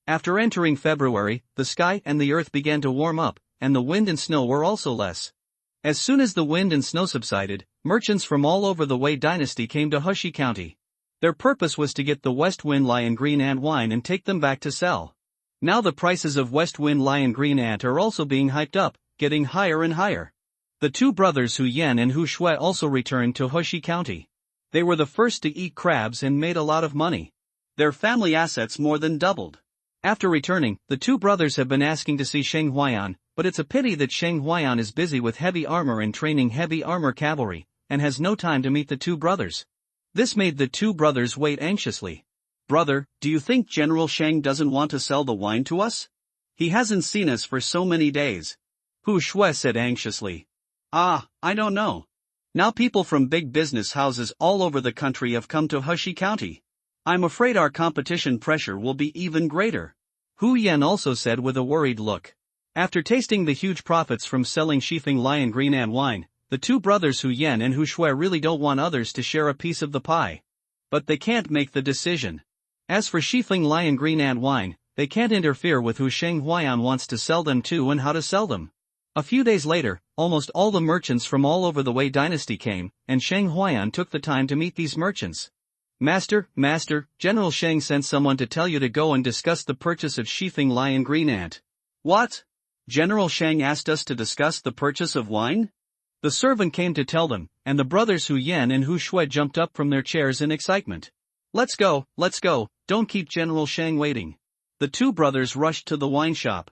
After entering February, the sky and the earth began to warm up, and the wind and snow were also less. As soon as the wind and snow subsided, merchants from all over the Wei dynasty came to Heshi County. Their purpose was to get the West Wind Lion Green Ant wine and take them back to sell. Now the prices of West Wind Lion Green Ant are also being hyped up, getting higher and higher. The 2 brothers Hu Yan and Hu Shui also returned to Heshi County. They were the first to eat crabs and made a lot of money. Their family assets more than doubled. After returning, the 2 brothers have been asking to see Sheng Huayan, but it's a pity that Sheng Huayan is busy with heavy armor and training heavy armor cavalry, and has no time to meet the 2 brothers. This made the 2 brothers wait anxiously. Brother, do you think General Sheng doesn't want to sell the wine to us? He hasn't seen us for so many days. Hu Shui said anxiously. I don't know. Now people from big business houses all over the country have come to Heshi County. I'm afraid our competition pressure will be even greater. Hu Yan also said with a worried look. After tasting the huge profits from selling Shifeng Lion Green Ant wine, the 2 brothers Hu Yan and Hu Shui really don't want others to share a piece of the pie. But they can't make the decision. As for Shifeng Lion Green Ant wine, they can't interfere with who Sheng Huayan wants to sell them to and how to sell them. A few days later, almost all the merchants from all over the Wei dynasty came, and Sheng Huayan took the time to meet these merchants. Master, General Sheng sent someone to tell you to go and discuss the purchase of Shifeng Lion Green Ant. What? General Sheng asked us to discuss the purchase of wine? The servant came to tell them, and the brothers Hu Yan and Hu Shui jumped up from their chairs in excitement. Let's go, don't keep General Sheng waiting. The 2 brothers rushed to the wine shop.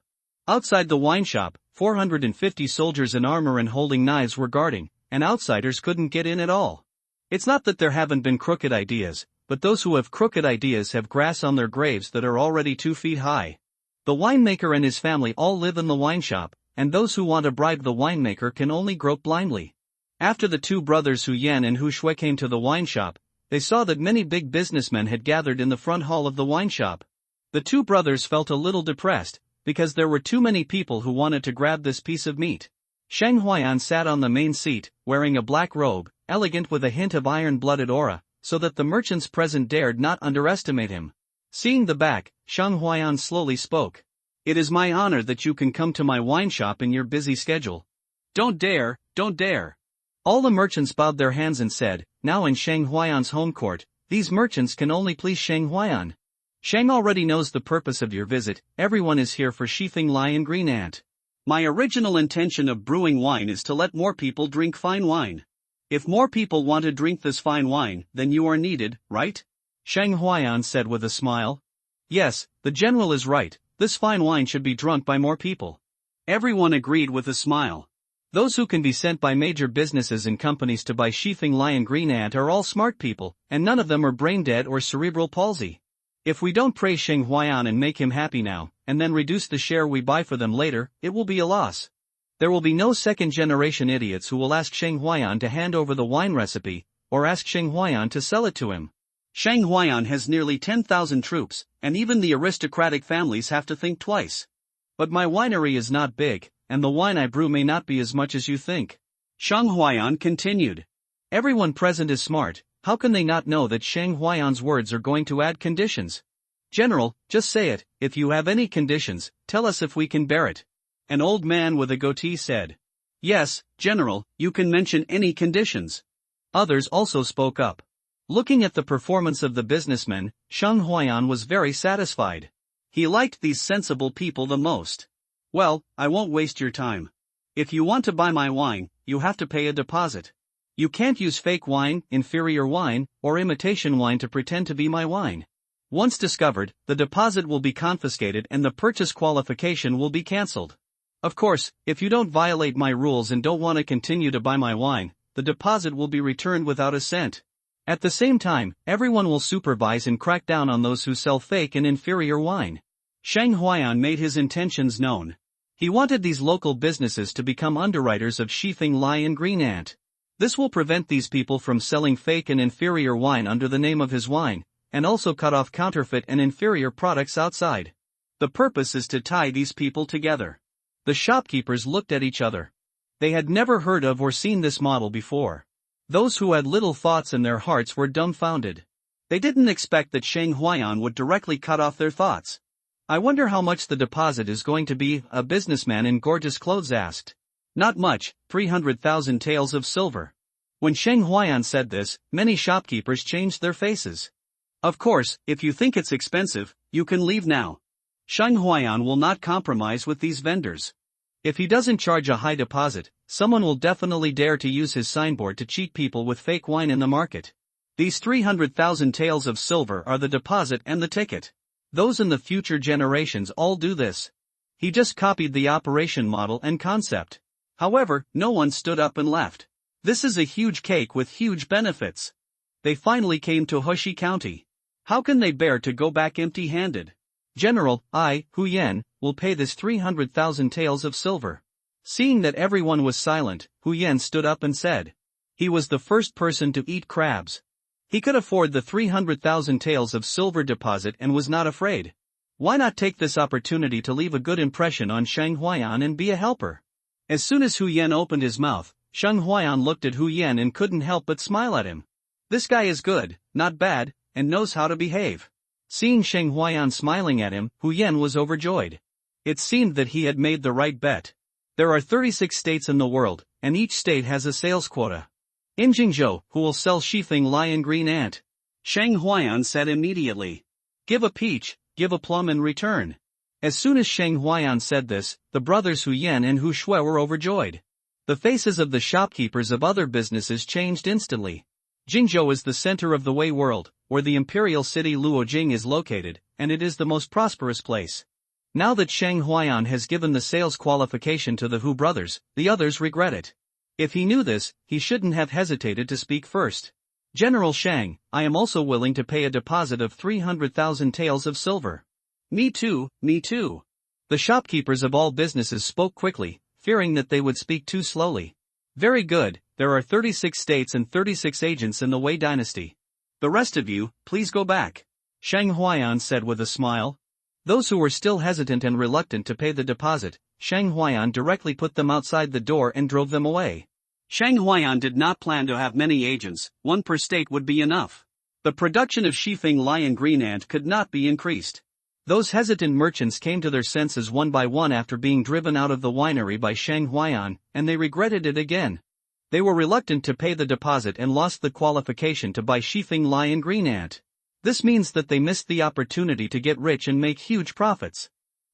Outside the wine shop, 450 soldiers in armor and holding knives were guarding, and outsiders couldn't get in at all. It's not that there haven't been crooked ideas, but those who have crooked ideas have grass on their graves that are already 2 feet high. The winemaker and his family all live in the wine shop, and those who want to bribe the winemaker can only grope blindly. After the 2 brothers Hu Yan and Hu Shui came to the wine shop, they saw that many big businessmen had gathered in the front hall of the wine shop. The 2 brothers felt a little depressed, because there were too many people who wanted to grab this piece of meat. Sheng Huayan sat on the main seat, wearing a black robe, elegant with a hint of iron-blooded aura, so that the merchants present dared not underestimate him. Seeing the back, Sheng Huayan slowly spoke. It is my honor that you can come to my wine shop in your busy schedule. Don't dare. All the merchants bowed their hands and said, now in Sheng Huayan's home court, these merchants can only please Sheng Huayan. Sheng already knows the purpose of your visit, everyone is here for Shifeng Lion Green Ant. My original intention of brewing wine is to let more people drink fine wine. If more people want to drink this fine wine, then you are needed, right? Sheng Huayan said with a smile. Yes, the general is right, this fine wine should be drunk by more people. Everyone agreed with a smile. Those who can be sent by major businesses and companies to buy Shifeng Lion Green Ant are all smart people, and none of them are brain dead or cerebral palsy. If we don't praise Sheng Huayan and make him happy now, and then reduce the share we buy for them later, it will be a loss. There will be no second-generation idiots who will ask Sheng Huayan to hand over the wine recipe, or ask Sheng Huayan to sell it to him. Sheng Huayan has nearly 10,000 troops, and even the aristocratic families have to think twice. But my winery is not big, and the wine I brew may not be as much as you think. Sheng Huayan continued. Everyone present is smart, how can they not know that Sheng Huayan's words are going to add conditions? General, just say it, if you have any conditions, tell us if we can bear it. An old man with a goatee said. Yes, General, you can mention any conditions. Others also spoke up. Looking at the performance of the businessmen, Sheng Huayan was very satisfied. He liked these sensible people the most. Well, I won't waste your time. If you want to buy my wine, you have to pay a deposit. You can't use fake wine, inferior wine, or imitation wine to pretend to be my wine. Once discovered, the deposit will be confiscated and the purchase qualification will be cancelled. Of course, if you don't violate my rules and don't want to continue to buy my wine, the deposit will be returned without a cent. At the same time, everyone will supervise and crack down on those who sell fake and inferior wine. Sheng Huayan made his intentions known. He wanted these local businesses to become underwriters of Shifeng Lai and Green Ant. This will prevent these people from selling fake and inferior wine under the name of his wine, and also cut off counterfeit and inferior products outside. The purpose is to tie these people together. The shopkeepers looked at each other. They had never heard of or seen this model before. Those who had little thoughts in their hearts were dumbfounded. They didn't expect that Sheng Huayan would directly cut off their thoughts. I wonder how much the deposit is going to be, a businessman in gorgeous clothes asked. Not much, 300,000 taels of silver. When Sheng Huayan said this, many shopkeepers changed their faces. Of course, if you think it's expensive, you can leave now. Sheng Huayan will not compromise with these vendors. If he doesn't charge a high deposit, someone will definitely dare to use his signboard to cheat people with fake wine in the market. These 300,000 taels of silver are the deposit and the ticket. Those in the future generations all do this. He just copied the operation model and concept. However, no one stood up and left. This is a huge cake with huge benefits. They finally came to Hushi County. How can they bear to go back empty-handed? General, I, Hu Yan, will pay this 300,000 taels of silver. Seeing that everyone was silent, Hu Yan stood up and said. He was the first person to eat crabs. He could afford the 300,000 taels of silver deposit and was not afraid. Why not take this opportunity to leave a good impression on Sheng Huayan and be a helper? As soon as Hu Yan opened his mouth, Sheng Huayan looked at Hu Yan and couldn't help but smile at him. This guy is good, not bad, and knows how to behave. Seeing Sheng Huayan smiling at him, Hu Yan was overjoyed. It seemed that he had made the right bet. There are 36 states in the world, and each state has a sales quota. In Jingzhou, who will sell Shifeng Lai and Green Ant? Sheng Huayan said immediately. Give a peach, give a plum in return. As soon as Sheng Huayan said this, the brothers Hu Yan and Hu Shui were overjoyed. The faces of the shopkeepers of other businesses changed instantly. Jingzhou is the center of the Wei world, where the imperial city Luojing is located, and it is the most prosperous place. Now that Sheng Huayan has given the sales qualification to the Hu brothers, the others regret it. If he knew this, he shouldn't have hesitated to speak first. General Shang, I am also willing to pay a deposit of 300,000 taels of silver. Me too, me too. The shopkeepers of all businesses spoke quickly, fearing that they would speak too slowly. Very good, there are 36 states and 36 agents in the Wei dynasty. The rest of you, please go back. Sheng Huayan said with a smile. Those who were still hesitant and reluctant to pay the deposit, Sheng Huayan directly put them outside the door and drove them away. Sheng Huayan did not plan to have many agents, one per state would be enough. The production of Shifeng Lai and Green Ant could not be increased. Those hesitant merchants came to their senses one by one after being driven out of the winery by Sheng Huayan, and they regretted it again. They were reluctant to pay the deposit and lost the qualification to buy Shifeng Lai and Green Ant. This means that they missed the opportunity to get rich and make huge profits.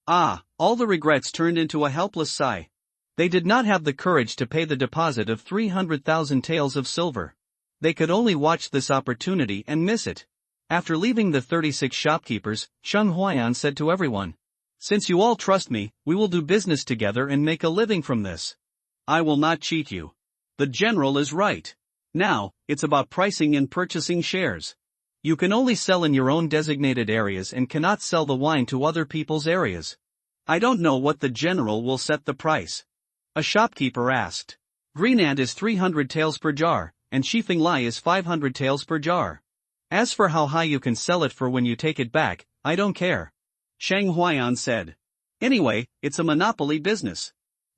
All the regrets turned into a helpless sigh. They did not have the courage to pay the deposit of 300,000 taels of silver. They could only watch this opportunity and miss it. After leaving the 36 shopkeepers, Sheng Huayan said to everyone, "Since you all trust me, we will do business together and make a living from this. I will not cheat you. The general is right. Now, it's about pricing and purchasing shares. You can only sell in your own designated areas and cannot sell the wine to other people's areas." I don't know what the general will set the price. A shopkeeper asked. Green Ant is 300 taels per jar, and Shifeng Lai is 500 taels per jar. As for how high you can sell it for when you take it back, I don't care. Shang Huayan said. Anyway, it's a monopoly business.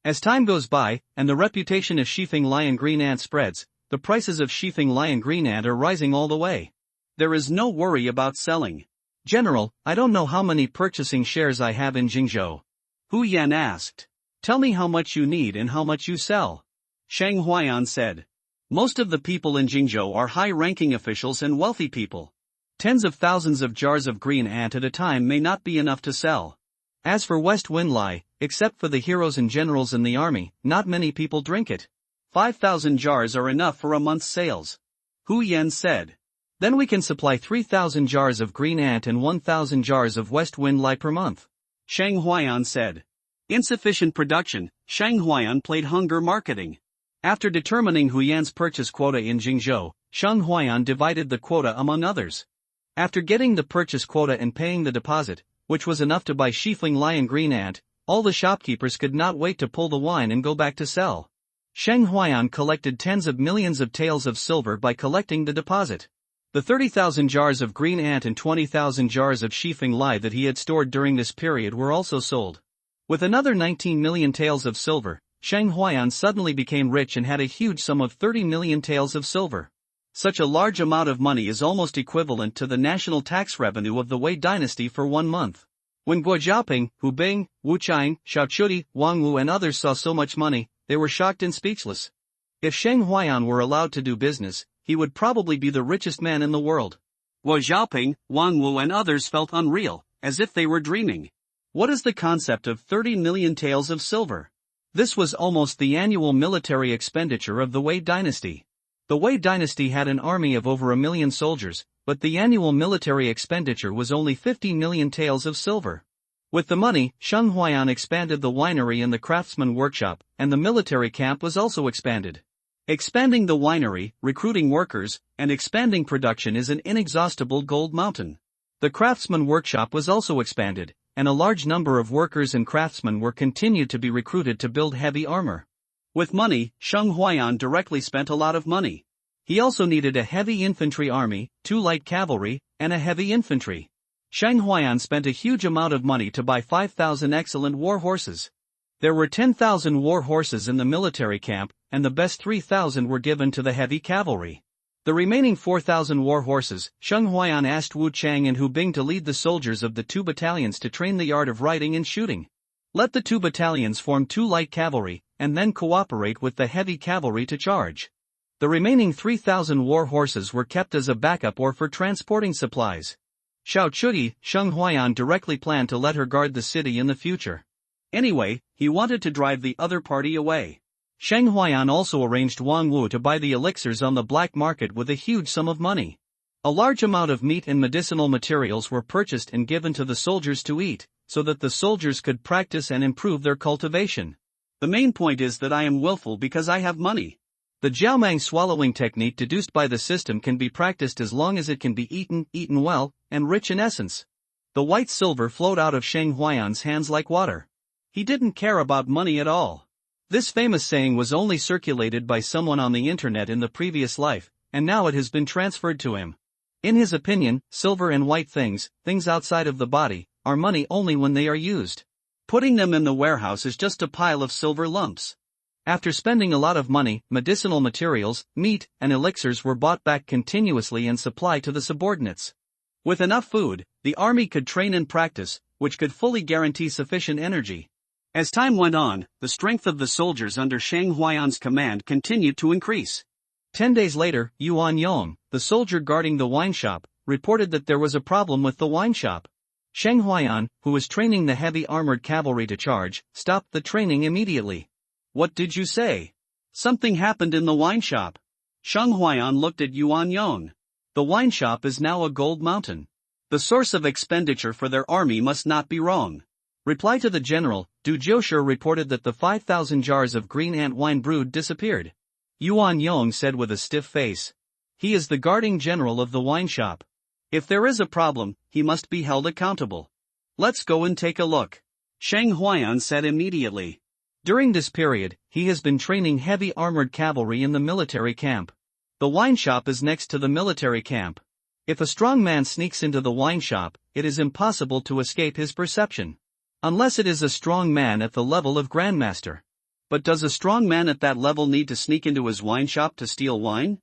As time goes by, and the reputation of Shifeng Lion Green Ant spreads, the prices of Shifeng Lion Green Ant are rising all the way. There is no worry about selling. General, I don't know how many purchasing shares I have in Jingzhou. Hu Yan asked. Tell me how much you need and how much you sell. Shang Huayan said. Most of the people in Jingzhou are high-ranking officials and wealthy people. Tens of thousands of jars of green ant at a time may not be enough to sell. As for West Wind Lai, except for the heroes and generals in the army, not many people drink it. 5,000 jars are enough for a month's sales. Hu Yan said. Then we can supply 3,000 jars of green ant and 1,000 jars of West Wind Lai per month. Shang Huayan said. Insufficient production, Shang Huayan played hunger marketing. After determining Hu Yan's purchase quota in Jingzhou, Shang Huayan divided the quota among others. After getting the purchase quota and paying the deposit, which was enough to buy Shifeng Lion Green Ant, all the shopkeepers could not wait to pull the wine and go back to sell. Shang Huayan collected tens of millions of taels of silver by collecting the deposit. The 30,000 jars of green ant and 20,000 jars of Shifeng Lai that he had stored during this period were also sold. With another 19 million taels of silver, Shang Huayan suddenly became rich and had a huge sum of 30 million taels of silver. Such a large amount of money is almost equivalent to the national tax revenue of the Wei dynasty for 1 month. When Guo Xiaoping, Hu Bing, Wu Qiang, Xiao Chudi, Wang Wu and others saw so much money, they were shocked and speechless. If Shang Huayan were allowed to do business, he would probably be the richest man in the world. Guo Xiaoping, Wang Wu and others felt unreal, as if they were dreaming. What is the concept of 30 million taels of silver? This was almost the annual military expenditure of the Wei dynasty. The Wei dynasty had an army of over 1 million soldiers, but the annual military expenditure was only 50 million taels of silver. With the money, Shang Huayan expanded the winery and the craftsman workshop, and the military camp was also expanded. Expanding the winery, recruiting workers, and expanding production is an inexhaustible gold mountain. The craftsman workshop was also expanded, and a large number of workers and craftsmen were continued to be recruited to build heavy armor. With money, Shang Huayan directly spent a lot of money. He also needed a heavy infantry army, 2 light cavalry, and a heavy infantry. Shang Huayan spent a huge amount of money to buy 5,000 excellent war horses. There were 10,000 war horses in the military camp, and the best 3,000 were given to the heavy cavalry. The remaining 4,000 war horses, Shang Huayan asked Wu Qiang and Hu Bing to lead the soldiers of the 2 battalions to train the art of riding and shooting. Let the 2 battalions form 2 light cavalry, and then cooperate with the heavy cavalry to charge. The remaining 3,000 war horses were kept as a backup or for transporting supplies. Xiao Chudi, Shang Huayan directly planned to let her guard the city in the future. Anyway, he wanted to drive the other party away. Shang Huayan also arranged Wang Wu to buy the elixirs on the black market with a huge sum of money. A large amount of meat and medicinal materials were purchased and given to the soldiers to eat, so that the soldiers could practice and improve their cultivation. The main point is that I am willful because I have money. The Jiaomang swallowing technique deduced by the system can be practiced as long as it can be eaten well, and rich in essence. The white silver flowed out of Shang Huayan's hands like water. He didn't care about money at all. This famous saying was only circulated by someone on the internet in the previous life, and now it has been transferred to him. In his opinion, silver and white things outside of the body, are money only when they are used. Putting them in the warehouse is just a pile of silver lumps. After spending a lot of money, medicinal materials, meat, and elixirs were bought back continuously and supplied to the subordinates. With enough food, the army could train and practice, which could fully guarantee sufficient energy. As time went on, the strength of the soldiers under Shang Huayan's command continued to increase. 10 days later, Yuan Yong, the soldier guarding the wine shop, reported that there was a problem with the wine shop. Shang Huayan, who was training the heavy armored cavalry to charge, stopped the training immediately. What did you say? Something happened in the wine shop. Shang Huayan looked at Yuan Yong. The wine shop is now a gold mountain. The source of expenditure for their army must not be wrong. Reply to the general, Du Jiushi reported that the 5,000 jars of green ant wine brewed disappeared. Yuan Yong said with a stiff face. He is the guarding general of the wine shop. If there is a problem, he must be held accountable. Let's go and take a look. Shang Huayan said immediately. During this period, he has been training heavy armored cavalry in the military camp. The wine shop is next to the military camp. If a strong man sneaks into the wine shop, it is impossible to escape his perception. Unless it is a strong man at the level of Grandmaster. But does a strong man at that level need to sneak into his wine shop to steal wine?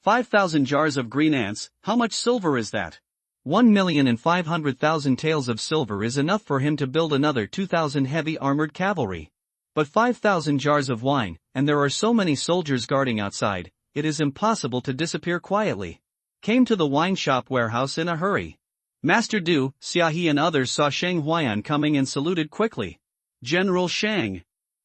5,000 jars of green ants, how much silver is that? 1,500,000 taels of silver is enough for him to build another 2,000 heavy armored cavalry. But 5,000 jars of wine, and there are so many soldiers guarding outside, it is impossible to disappear quietly. Came to the wine shop warehouse in a hurry. Master Du, Xiaohe and others saw Shang Huayan coming and saluted quickly. General Shang.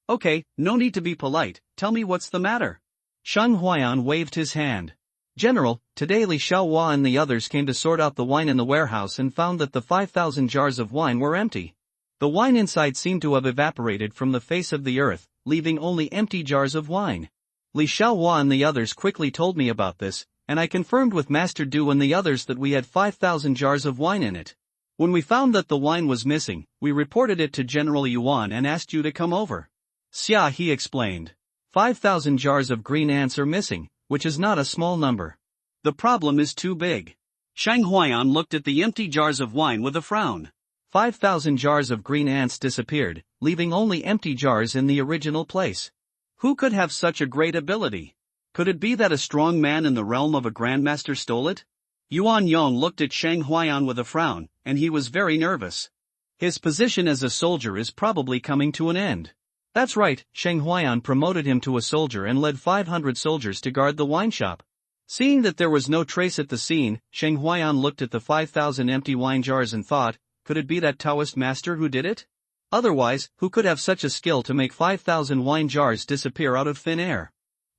Okay, no need to be polite, tell me what's the matter. Shang Huayan waved his hand. General, today Li Xiaohua and the others came to sort out the wine in the warehouse and found that the 5,000 jars of wine were empty. The wine inside seemed to have evaporated from the face of the earth, leaving only empty jars of wine. Li Xiaohua and the others quickly told me about this, and I confirmed with Master Du and the others that we had 5,000 jars of wine in it. When we found that the wine was missing, we reported it to General Yuan and asked you to come over. Xiaohe explained. 5,000 jars of green ants are missing, which is not a small number. The problem is too big. Shang Huayan looked at the empty jars of wine with a frown. 5,000 jars of green ants disappeared, leaving only empty jars in the original place. Who could have such a great ability? Could it be that a strong man in the realm of a grandmaster stole it? Yuan Yong looked at Shang Huayan with a frown, and he was very nervous. His position as a soldier is probably coming to an end. That's right, Shang Huayan promoted him to a soldier and led 500 soldiers to guard the wine shop. Seeing that there was no trace at the scene, Shang Huayan looked at the 5,000 empty wine jars and thought, could it be that Taoist master who did it? Otherwise, who could have such a skill to make 5,000 wine jars disappear out of thin air?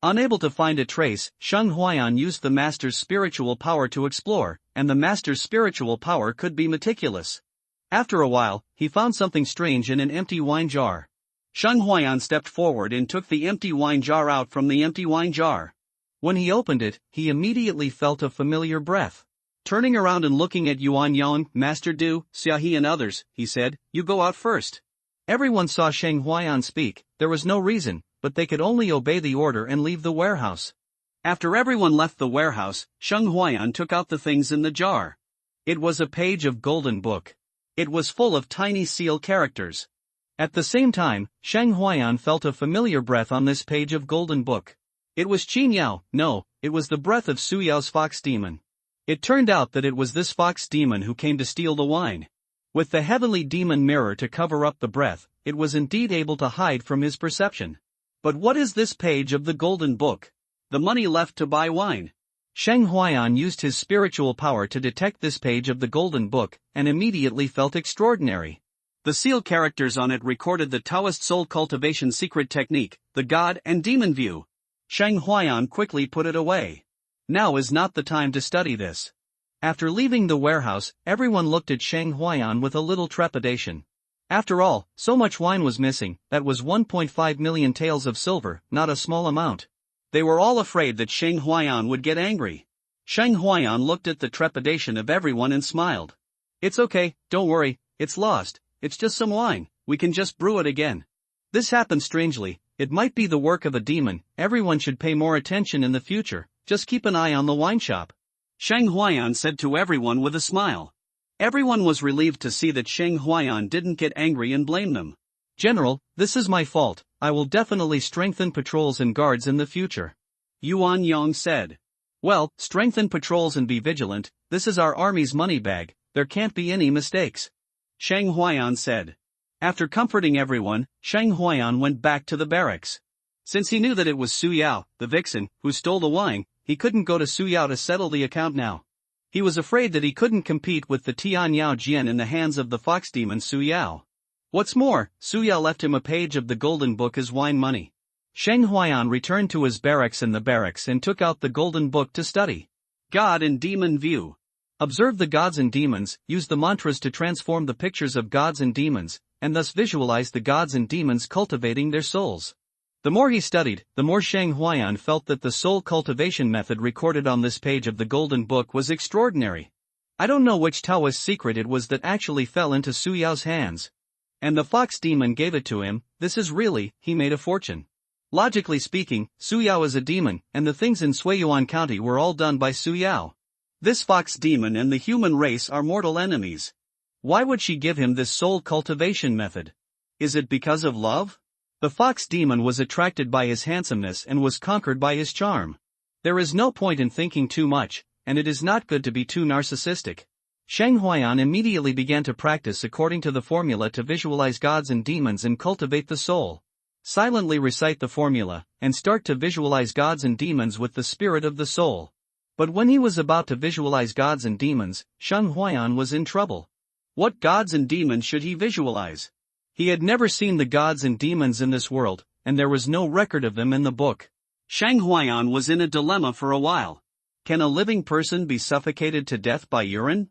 Unable to find a trace, Shang Huayan used the master's spiritual power to explore, and the master's spiritual power could be meticulous. After a while, he found something strange in an empty wine jar. Shang Huayan stepped forward and took the empty wine jar out from the empty wine jar. When he opened it, he immediately felt a familiar breath. Turning around and looking at Yuan Yang, Master Du, Xiaohe and others, he said, "You go out first." Everyone saw Shang Huayan speak, there was no reason, but they could only obey the order and leave the warehouse. After everyone left the warehouse, Shang Huayan took out the things in the jar. It was a page of golden book. It was full of tiny seal characters. At the same time, Shang Huayan felt a familiar breath on this page of golden book. It was Qin Yao, no, it was the breath of Su Yao's fox demon. It turned out that it was this fox demon who came to steal the wine. With the heavenly demon mirror to cover up the breath, it was indeed able to hide from his perception. But what is this page of the golden book? The money left to buy wine. Shang Huayan used his spiritual power to detect this page of the golden book, and immediately felt extraordinary. The seal characters on it recorded the Taoist soul cultivation secret technique, the God and Demon view. Shang Huayan quickly put it away. Now is not the time to study this. After leaving the warehouse, everyone looked at Shang Huayan with a little trepidation. After all, so much wine was missing, that was 1.5 million taels of silver, not a small amount. They were all afraid that Shang Huayan would get angry. Shang Huayan looked at the trepidation of everyone and smiled. "It's okay, don't worry, it's lost, it's just some wine, we can just brew it again." This happened strangely, it might be the work of a demon, everyone should pay more attention in the future, just keep an eye on the wine shop. Shang Huayan said to everyone with a smile. Everyone was relieved to see that Shang Huayan didn't get angry and blame them. "General, this is my fault, I will definitely strengthen patrols and guards in the future," Yuan Yang said. "Well, strengthen patrols and be vigilant, this is our army's money bag, there can't be any mistakes," Shang Huayan said. After comforting everyone, Shang Huayan went back to the barracks. Since he knew that it was Su Yao, the vixen, who stole the wine, he couldn't go to Su Yao to settle the account now. He was afraid that he couldn't compete with the Tian Yao Jian in the hands of the fox demon Su Yao. What's more, Su Yao left him a page of the golden book as wine money. Shang Huayan returned to his barracks in the barracks and took out the golden book to study. God and Demon View. Observe the gods and demons, use the mantras to transform the pictures of gods and demons, and thus visualize the gods and demons cultivating their souls. The more he studied, the more Shang Huayan felt that the soul cultivation method recorded on this page of the golden book was extraordinary. I don't know which Taoist secret it was that actually fell into Su Yao's hands. And the fox demon gave it to him, this is really, he made a fortune. Logically speaking, Su Yao is a demon, and the things in Suiyuan County were all done by Su Yao. This fox demon and the human race are mortal enemies. Why would she give him this soul cultivation method? Is it because of love? The fox demon was attracted by his handsomeness and was conquered by his charm. There is no point in thinking too much, and it is not good to be too narcissistic. Sheng Huayan immediately began to practice according to the formula to visualize gods and demons and cultivate the soul. Silently recite the formula, and start to visualize gods and demons with the spirit of the soul. But when he was about to visualize gods and demons, Sheng Huayan was in trouble. What gods and demons should he visualize? He had never seen the gods and demons in this world, and there was no record of them in the book. Sheng Huayan was in a dilemma for a while. Can a living person be suffocated to death by urine?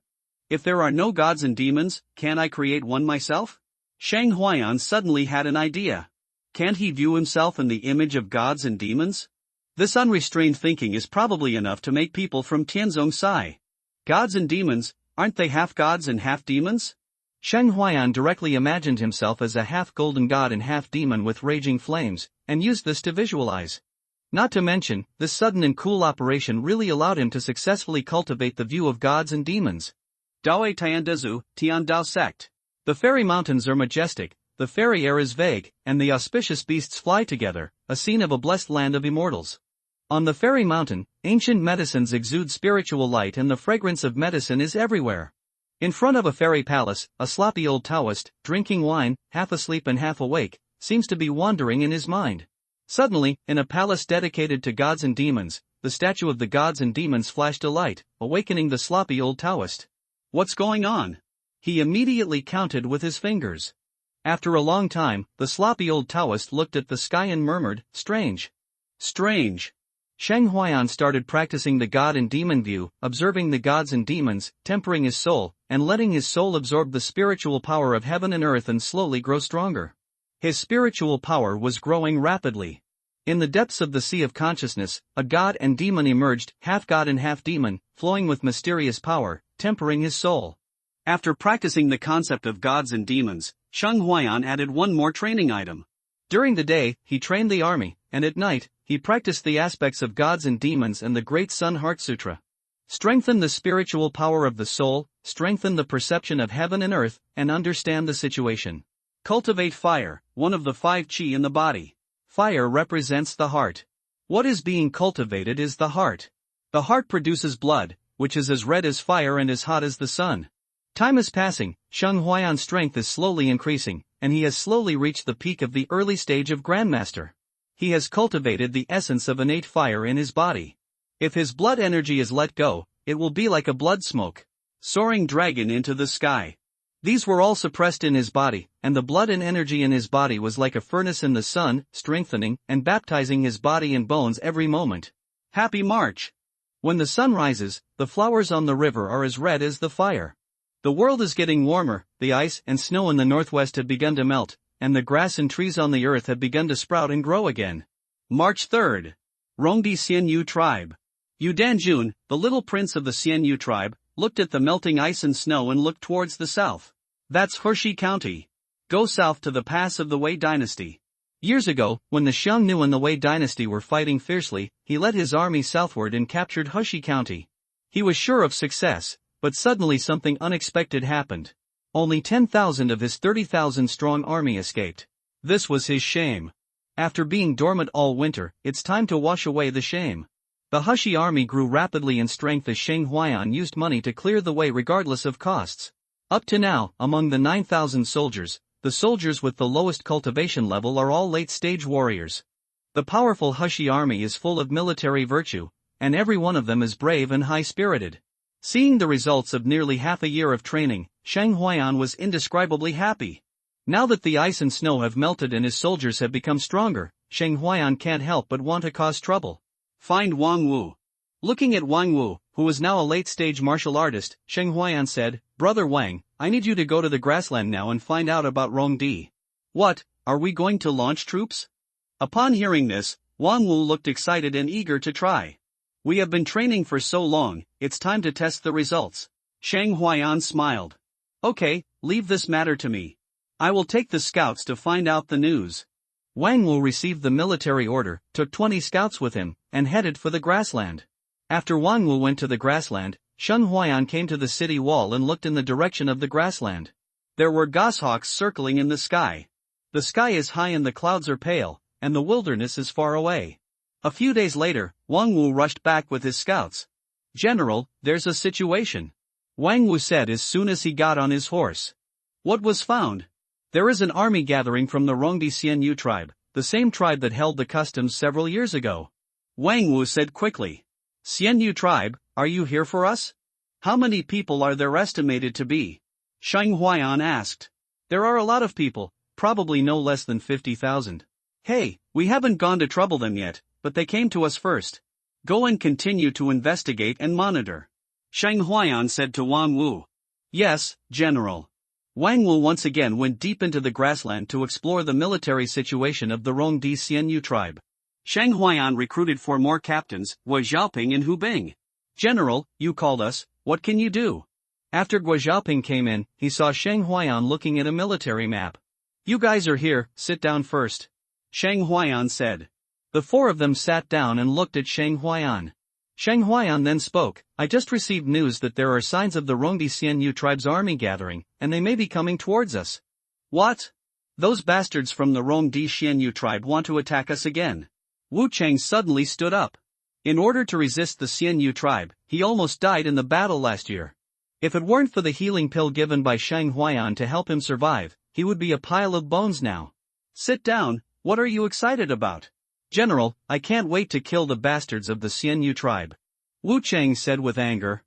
If there are no gods and demons, can I create one myself? Sheng Huayan suddenly had an idea. Can't he view himself in the image of gods and demons? This unrestrained thinking is probably enough to make people from Tianzong sigh. Gods and demons, aren't they half gods and half demons? Sheng Huayan directly imagined himself as a half-golden god and half-demon with raging flames, and used this to visualize. Not to mention, this sudden and cool operation really allowed him to successfully cultivate the view of gods and demons. Daoi Tiandezu, Tian Dao Sect. The fairy mountains are majestic, the fairy air is vague, and the auspicious beasts fly together, a scene of a blessed land of immortals. On the fairy mountain, ancient medicines exude spiritual light and the fragrance of medicine is everywhere. In front of a fairy palace, a sloppy old Taoist, drinking wine, half asleep and half awake, seems to be wandering in his mind. Suddenly, in a palace dedicated to gods and demons, the statue of the gods and demons flashed a light, awakening the sloppy old Taoist. What's going on? He immediately counted with his fingers. After a long time, the sloppy old Taoist looked at the sky and murmured, "Strange. Strange." Sheng Huayan started practicing the god and demon view, observing the gods and demons, tempering his soul, and letting his soul absorb the spiritual power of heaven and earth and slowly grow stronger. His spiritual power was growing rapidly. In the depths of the sea of consciousness, a god and demon emerged, half god and half demon, flowing with mysterious power, tempering his soul. After practicing the concept of gods and demons, Sheng Huayan added one more training item. During the day, he trained the army, and at night, he practiced the aspects of gods and demons and the Great Sun Heart Sutra. Strengthen the spiritual power of the soul, strengthen the perception of heaven and earth, and understand the situation. Cultivate fire, one of the 5 qi in the body. Fire represents the heart. What is being cultivated is the heart. The heart produces blood, which is as red as fire and as hot as the sun. Time is passing, Sheng Huayan's strength is slowly increasing, and he has slowly reached the peak of the early stage of Grandmaster. He has cultivated the essence of innate fire in his body. If his blood energy is let go, it will be like a blood smoke. Soaring dragon into the sky. These were all suppressed in his body, and the blood and energy in his body was like a furnace in the sun, strengthening and baptizing his body and bones every moment. Happy March! When the sun rises, the flowers on the river are as red as the fire. The world is getting warmer, the ice and snow in the northwest have begun to melt, and the grass and trees on the earth have begun to sprout and grow again. March 3rd. Rongdi Xianyu Tribe. Yu Danjun, the little prince of the Xianyu tribe, looked at the melting ice and snow and looked towards the south. That's Hershey County. Go south to the pass of the Wei dynasty. Years ago, when the Xiongnu and the Wei dynasty were fighting fiercely, he led his army southward and captured Hershey County. He was sure of success, but suddenly something unexpected happened. Only 10,000 of his 30,000 strong army escaped. This was his shame. After being dormant all winter, it's time to wash away the shame. The Hershey army grew rapidly in strength as Sheng Huayan used money to clear the way regardless of costs. Up to now, among the 9,000 soldiers, the soldiers with the lowest cultivation level are all late-stage warriors. The powerful Hershey army is full of military virtue, and every one of them is brave and high-spirited. Seeing the results of nearly half a year of training, Sheng Huayan was indescribably happy. Now that the ice and snow have melted and his soldiers have become stronger, Sheng Huayan can't help but want to cause trouble. Find Wang Wu. Looking at Wang Wu, who was now a late-stage martial artist, Sheng Huayan said, "Brother Wang, I need you to go to the grassland now and find out about Rongdi." "What, are we going to launch troops?" Upon hearing this, Wang Wu looked excited and eager to try. "We have been training for so long, it's time to test the results." Sheng Huayan smiled. "Okay, leave this matter to me. I will take the scouts to find out the news." Wang Wu received the military order, took 20 scouts with him, and headed for the grassland. After Wang Wu went to the grassland, Sheng Huayan came to the city wall and looked in the direction of the grassland. There were goshawks circling in the sky. The sky is high and the clouds are pale, and the wilderness is far away. A few days later, Wang Wu rushed back with his scouts. "General, there's a situation," Wang Wu said as soon as he got on his horse. "What was found?" "There is an army gathering from the Rongdi Xianyu tribe, the same tribe that held the customs several years ago," Wang Wu said quickly. "Xianyu tribe, are you here for us? How many people are there estimated to be?" Sheng Huayan asked. "There are a lot of people, probably no less than 50,000. Hey, we haven't gone to trouble them yet, but they came to us first. Go and continue to investigate and monitor," Sheng Huayan said to Wang Wu. "Yes, General." Wang Wu once again went deep into the grassland to explore the military situation of the Rongdi Xianyu tribe. Sheng Huayan recruited 4 more captains, Guo Xiaoping and Hu Bing. "General, you called us, what can you do?" After Guo Xiaoping came in, he saw Sheng Huayan looking at a military map. "You guys are here, sit down first," Sheng Huayan said. The 4 of them sat down and looked at Sheng Huayan. Sheng Huayan then spoke, "I just received news that there are signs of the Rongdi Xianyu tribe's army gathering, and they may be coming towards us." "What? Those bastards from the Rongdi Xianyu tribe want to attack us again?" Wu Cheng suddenly stood up. In order to resist the Xianyu tribe, he almost died in the battle last year. If it weren't for the healing pill given by Sheng Huayan to help him survive, he would be a pile of bones now. "Sit down, what are you excited about?" "General, I can't wait to kill the bastards of the Xianyu tribe," Wu Cheng said with anger.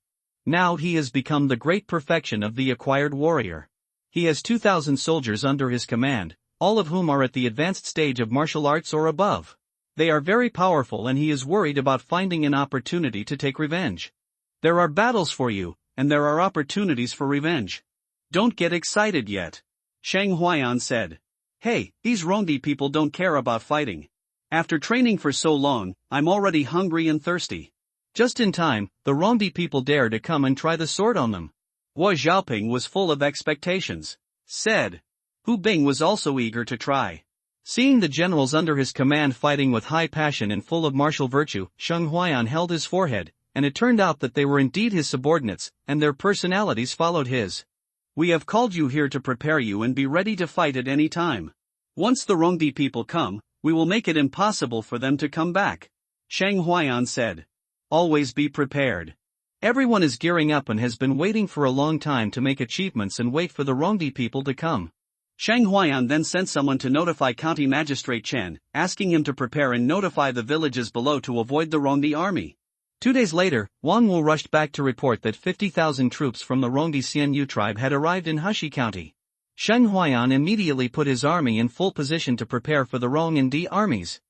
Now he has become the great perfection of the acquired warrior. He has 2,000 soldiers under his command, all of whom are at the advanced stage of martial arts or above. They are very powerful and he is worried about finding an opportunity to take revenge. There are battles for you, and there are opportunities for revenge. Don't get excited yet, Sheng Huayan said. Hey, these Rongdi people don't care about fighting. After training for so long, I'm already hungry and thirsty. Just in time, the Rongdi people dare to come and try the sword on them. Guo Xiaoping was full of expectations. Said. Hu Bing was also eager to try. Seeing the generals under his command fighting with high passion and full of martial virtue, Sheng Huayan held his forehead, and it turned out that they were indeed his subordinates, and their personalities followed his. We have called you here to prepare you and be ready to fight at any time. Once the Rongdi people come, we will make it impossible for them to come back, Sheng Huayan said. Always be prepared. Everyone is gearing up and has been waiting for a long time to make achievements and wait for the Rongdi people to come. Sheng Huayan then sent someone to notify County Magistrate Chen, asking him to prepare and notify the villages below to avoid the Rongdi army. 2 days later, Wang Wu rushed back to report that 50,000 troops from the Rongdi Xianyu tribe had arrived in Heshi County. Sheng Huayan immediately put his army in full position to prepare for the Rong and Di armies.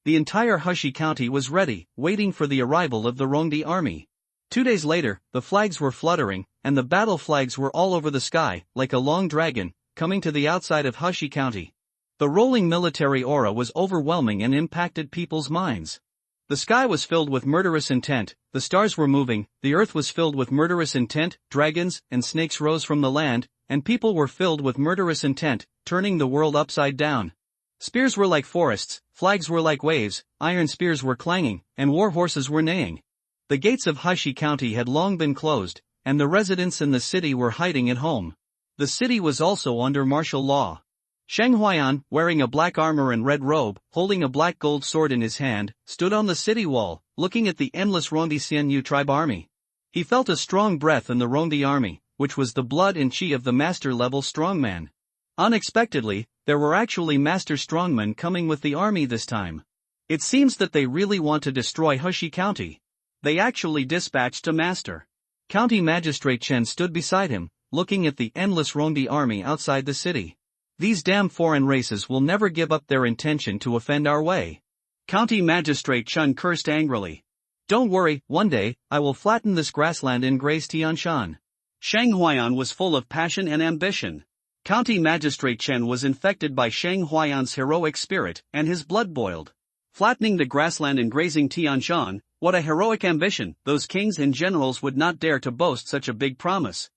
The entire Heshi County was ready, waiting for the arrival of the Rongdi army. 2 days later, the flags were fluttering, and the battle flags were all over the sky, like a long dragon, coming to the outside of Heshi County. The rolling military aura was overwhelming and impacted people's minds. The sky was filled with murderous intent, the stars were moving, the earth was filled with murderous intent, dragons and snakes rose from the land, and people were filled with murderous intent, turning the world upside down. Spears were like forests, flags were like waves, iron spears were clanging, and war horses were neighing. The gates of Heshi County had long been closed, and the residents in the city were hiding at home. The city was also under martial law. Sheng Huayan, wearing a black armor and red robe, holding a black gold sword in his hand, stood on the city wall, looking at the endless Rongdi Xianyu tribe army. He felt a strong breath in the Rongdi army, which was the blood and chi of the master-level strongman. Unexpectedly, there were actually master strongmen coming with the army this time. It seems that they really want to destroy Heshi County. They actually dispatched a master. County Magistrate Chen stood beside him, looking at the endless Rongdi army outside the city. These damn foreign races will never give up their intention to offend our way. County Magistrate Chen cursed angrily. Don't worry, one day, I will flatten this grassland and graze Tianshan. Sheng Huayan was full of passion and ambition. County Magistrate Chen was infected by Sheng Huayan's heroic spirit, and his blood boiled. Flattening the grassland and grazing Tianshan, what a heroic ambition! Those kings and generals would not dare to boast such a big promise.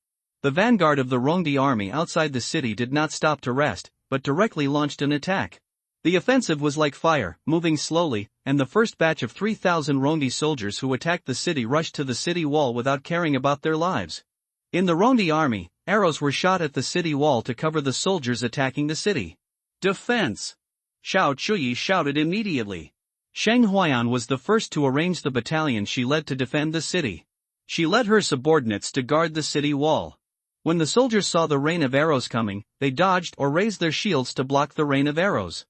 The vanguard of the Rongdi army outside the city did not stop to rest, but directly launched an attack. The offensive was like fire, moving slowly, and the first batch of 3,000 Rondi soldiers who attacked the city rushed to the city wall without caring about their lives. In the Rondi army, arrows were shot at the city wall to cover the soldiers attacking the city. Defense! Xiao Chuyi shouted immediately. Sheng Huayan was the first to arrange the battalion she led to defend the city. She led her subordinates to guard the city wall. When the soldiers saw the rain of arrows coming, they dodged or raised their shields to block the rain of arrows.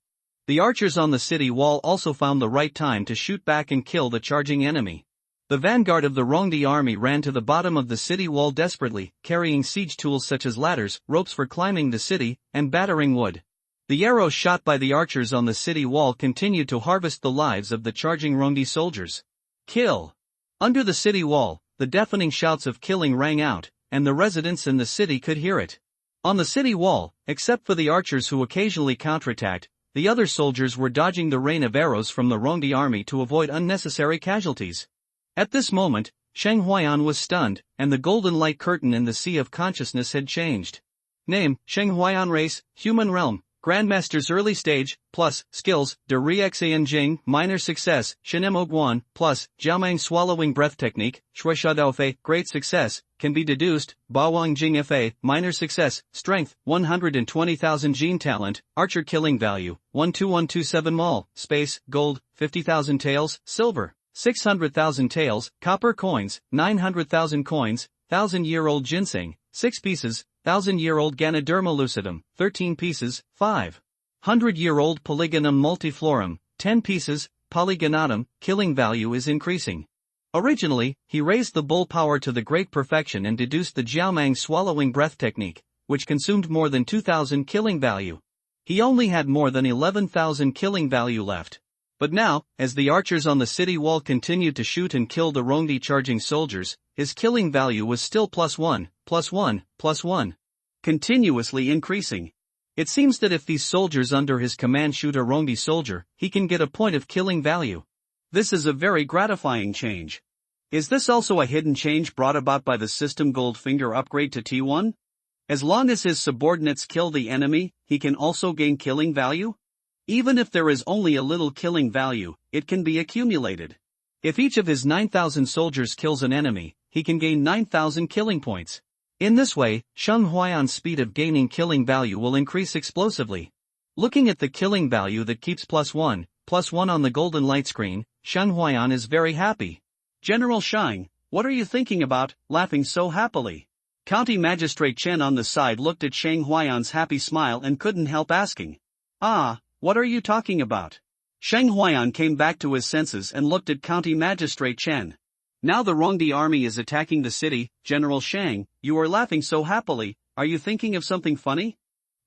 The archers on the city wall also found the right time to shoot back and kill the charging enemy. The vanguard of the Rongdi army ran to the bottom of the city wall desperately, carrying siege tools such as ladders, ropes for climbing the city, and battering wood. The arrows shot by the archers on the city wall continued to harvest the lives of the charging Rongdi soldiers. Kill! Under the city wall, the deafening shouts of killing rang out, and the residents in the city could hear it. On the city wall, except for the archers who occasionally counterattacked, the other soldiers were dodging the rain of arrows from the Rongdi army to avoid unnecessary casualties. At this moment, Sheng Huayan was stunned, and the golden light curtain in the sea of consciousness had changed. Name, Sheng Huayan. Race, Human Realm. Grandmaster's Early Stage, plus, Skills, De Riexan Jing, Minor Success, Shinemo Guan, plus, Jiaomang Swallowing Breath Technique, Shuishadao Fei, Great Success, can be deduced, Bawang Jing Fa, Minor Success, Strength, 120,000 Gene Talent, Archer Killing Value, 12127 Mall, Space, Gold, 50,000 Taels, Silver, 600,000 Taels, Copper Coins, 900,000 Coins, 1,000-year-old Ginseng, 6 pieces, 1,000-year-old Ganoderma lucidum, 13 pieces, 500-year-old Polygonum multiflorum, 10 pieces, Polygonatum. Killing value is increasing. Originally, he raised the bull power to the great perfection and deduced the Jiaomang swallowing breath technique, which consumed more than 2,000 killing value. He only had more than 11,000 killing value left. But now, as the archers on the city wall continued to shoot and kill the Rongdi charging soldiers, his killing value was still +1, +1, +1. Continuously increasing. It seems that if these soldiers under his command shoot a Rongdi soldier, he can get a point of killing value. This is a very gratifying change. Is this also a hidden change brought about by the system Goldfinger upgrade to T1? As long as his subordinates kill the enemy, he can also gain killing value? Even if there is only a little killing value, it can be accumulated. If each of his 9,000 soldiers kills an enemy, he can gain 9,000 killing points. In this way, Sheng Huayan's speed of gaining killing value will increase explosively. Looking at the killing value that keeps +1, +1 on the golden light screen, Sheng Huayan is very happy. General Sheng, what are you thinking about, laughing so happily? County Magistrate Chen on the side looked at Sheng Huayan's happy smile and couldn't help asking. What are you talking about? Sheng Huayan came back to his senses and looked at County Magistrate Chen. Now the Rongdi army is attacking the city. General Sheng, you are laughing so happily, are you thinking of something funny?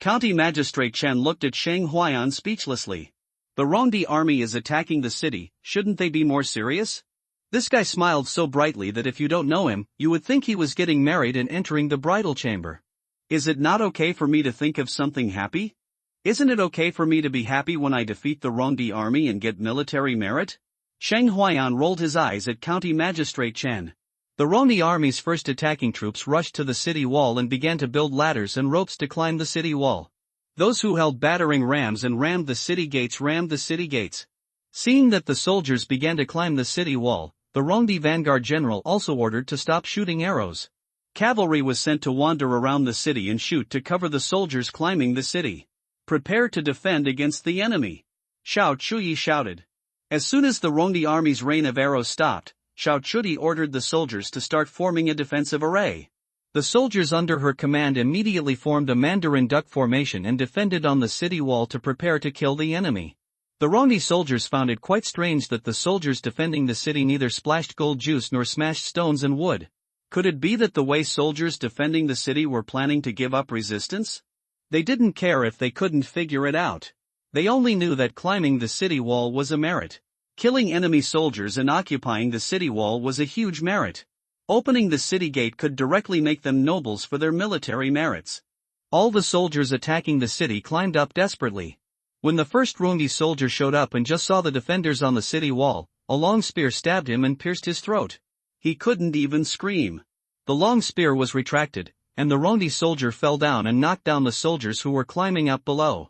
County Magistrate Chen looked at Sheng Huayan speechlessly. The Rongdi army is attacking the city, shouldn't they be more serious? This guy smiled so brightly that if you don't know him, you would think he was getting married and entering the bridal chamber. Is it not okay for me to think of something happy? Isn't it okay for me to be happy when I defeat the Rongdi army and get military merit? Sheng Huayan rolled his eyes at County Magistrate Chen. The Rongdi army's first attacking troops rushed to the city wall and began to build ladders and ropes to climb the city wall. Those who held battering rams and rammed the city gates. Seeing that the soldiers began to climb the city wall, the Rongdi vanguard general also ordered to stop shooting arrows. Cavalry was sent to wander around the city and shoot to cover the soldiers climbing the city. Prepare to defend against the enemy. Xiao Chuyi shouted. As soon as the Rongdi army's rain of arrows stopped, Xiao Chuyi ordered the soldiers to start forming a defensive array. The soldiers under her command immediately formed a Mandarin duck formation and defended on the city wall to prepare to kill the enemy. The Rongdi soldiers found it quite strange that the soldiers defending the city neither splashed gold juice nor smashed stones and wood. Could it be that the way soldiers defending the city were planning to give up resistance? They didn't care if they couldn't figure it out. They only knew that climbing the city wall was a merit. Killing enemy soldiers and occupying the city wall was a huge merit. Opening the city gate could directly make them nobles for their military merits. All the soldiers attacking the city climbed up desperately. When the first Rongdi soldier showed up and just saw the defenders on the city wall, a long spear stabbed him and pierced his throat. He couldn't even scream. The long spear was retracted, and the Rongdi soldier fell down and knocked down the soldiers who were climbing up below.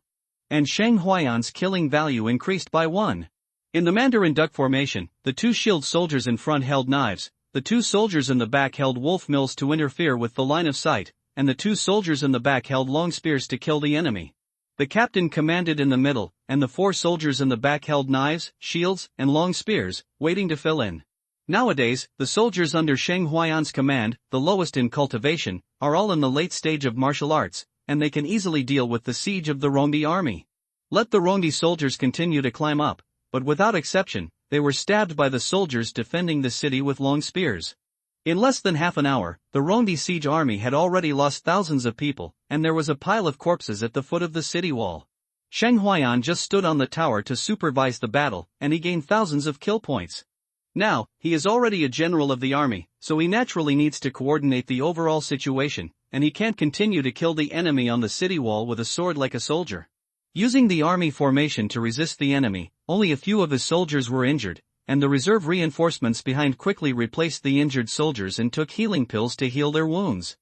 and Shang Huayan's killing value increased by 1. In the Mandarin duck formation, the 2 shield soldiers in front held knives, the 2 soldiers in the back held wolf mills to interfere with the line of sight, and the 2 soldiers in the back held long spears to kill the enemy. The captain commanded in the middle, and the 4 soldiers in the back held knives, shields, and long spears, waiting to fill in. Nowadays, the soldiers under Shang Huayan's command, the lowest in cultivation, are all in the late stage of martial arts, and they can easily deal with the siege of the Rongdi army. Let the Rongdi soldiers continue to climb up, but without exception, they were stabbed by the soldiers defending the city with long spears. In less than half an hour, the Rongdi siege army had already lost thousands of people, and there was a pile of corpses at the foot of the city wall. Shang Huayan just stood on the tower to supervise the battle, and he gained thousands of kill points. Now, he is already a general of the army, so he naturally needs to coordinate the overall situation, and he can't continue to kill the enemy on the city wall with a sword like a soldier. Using the army formation to resist the enemy, only a few of his soldiers were injured, and the reserve reinforcements behind quickly replaced the injured soldiers and took healing pills to heal their wounds.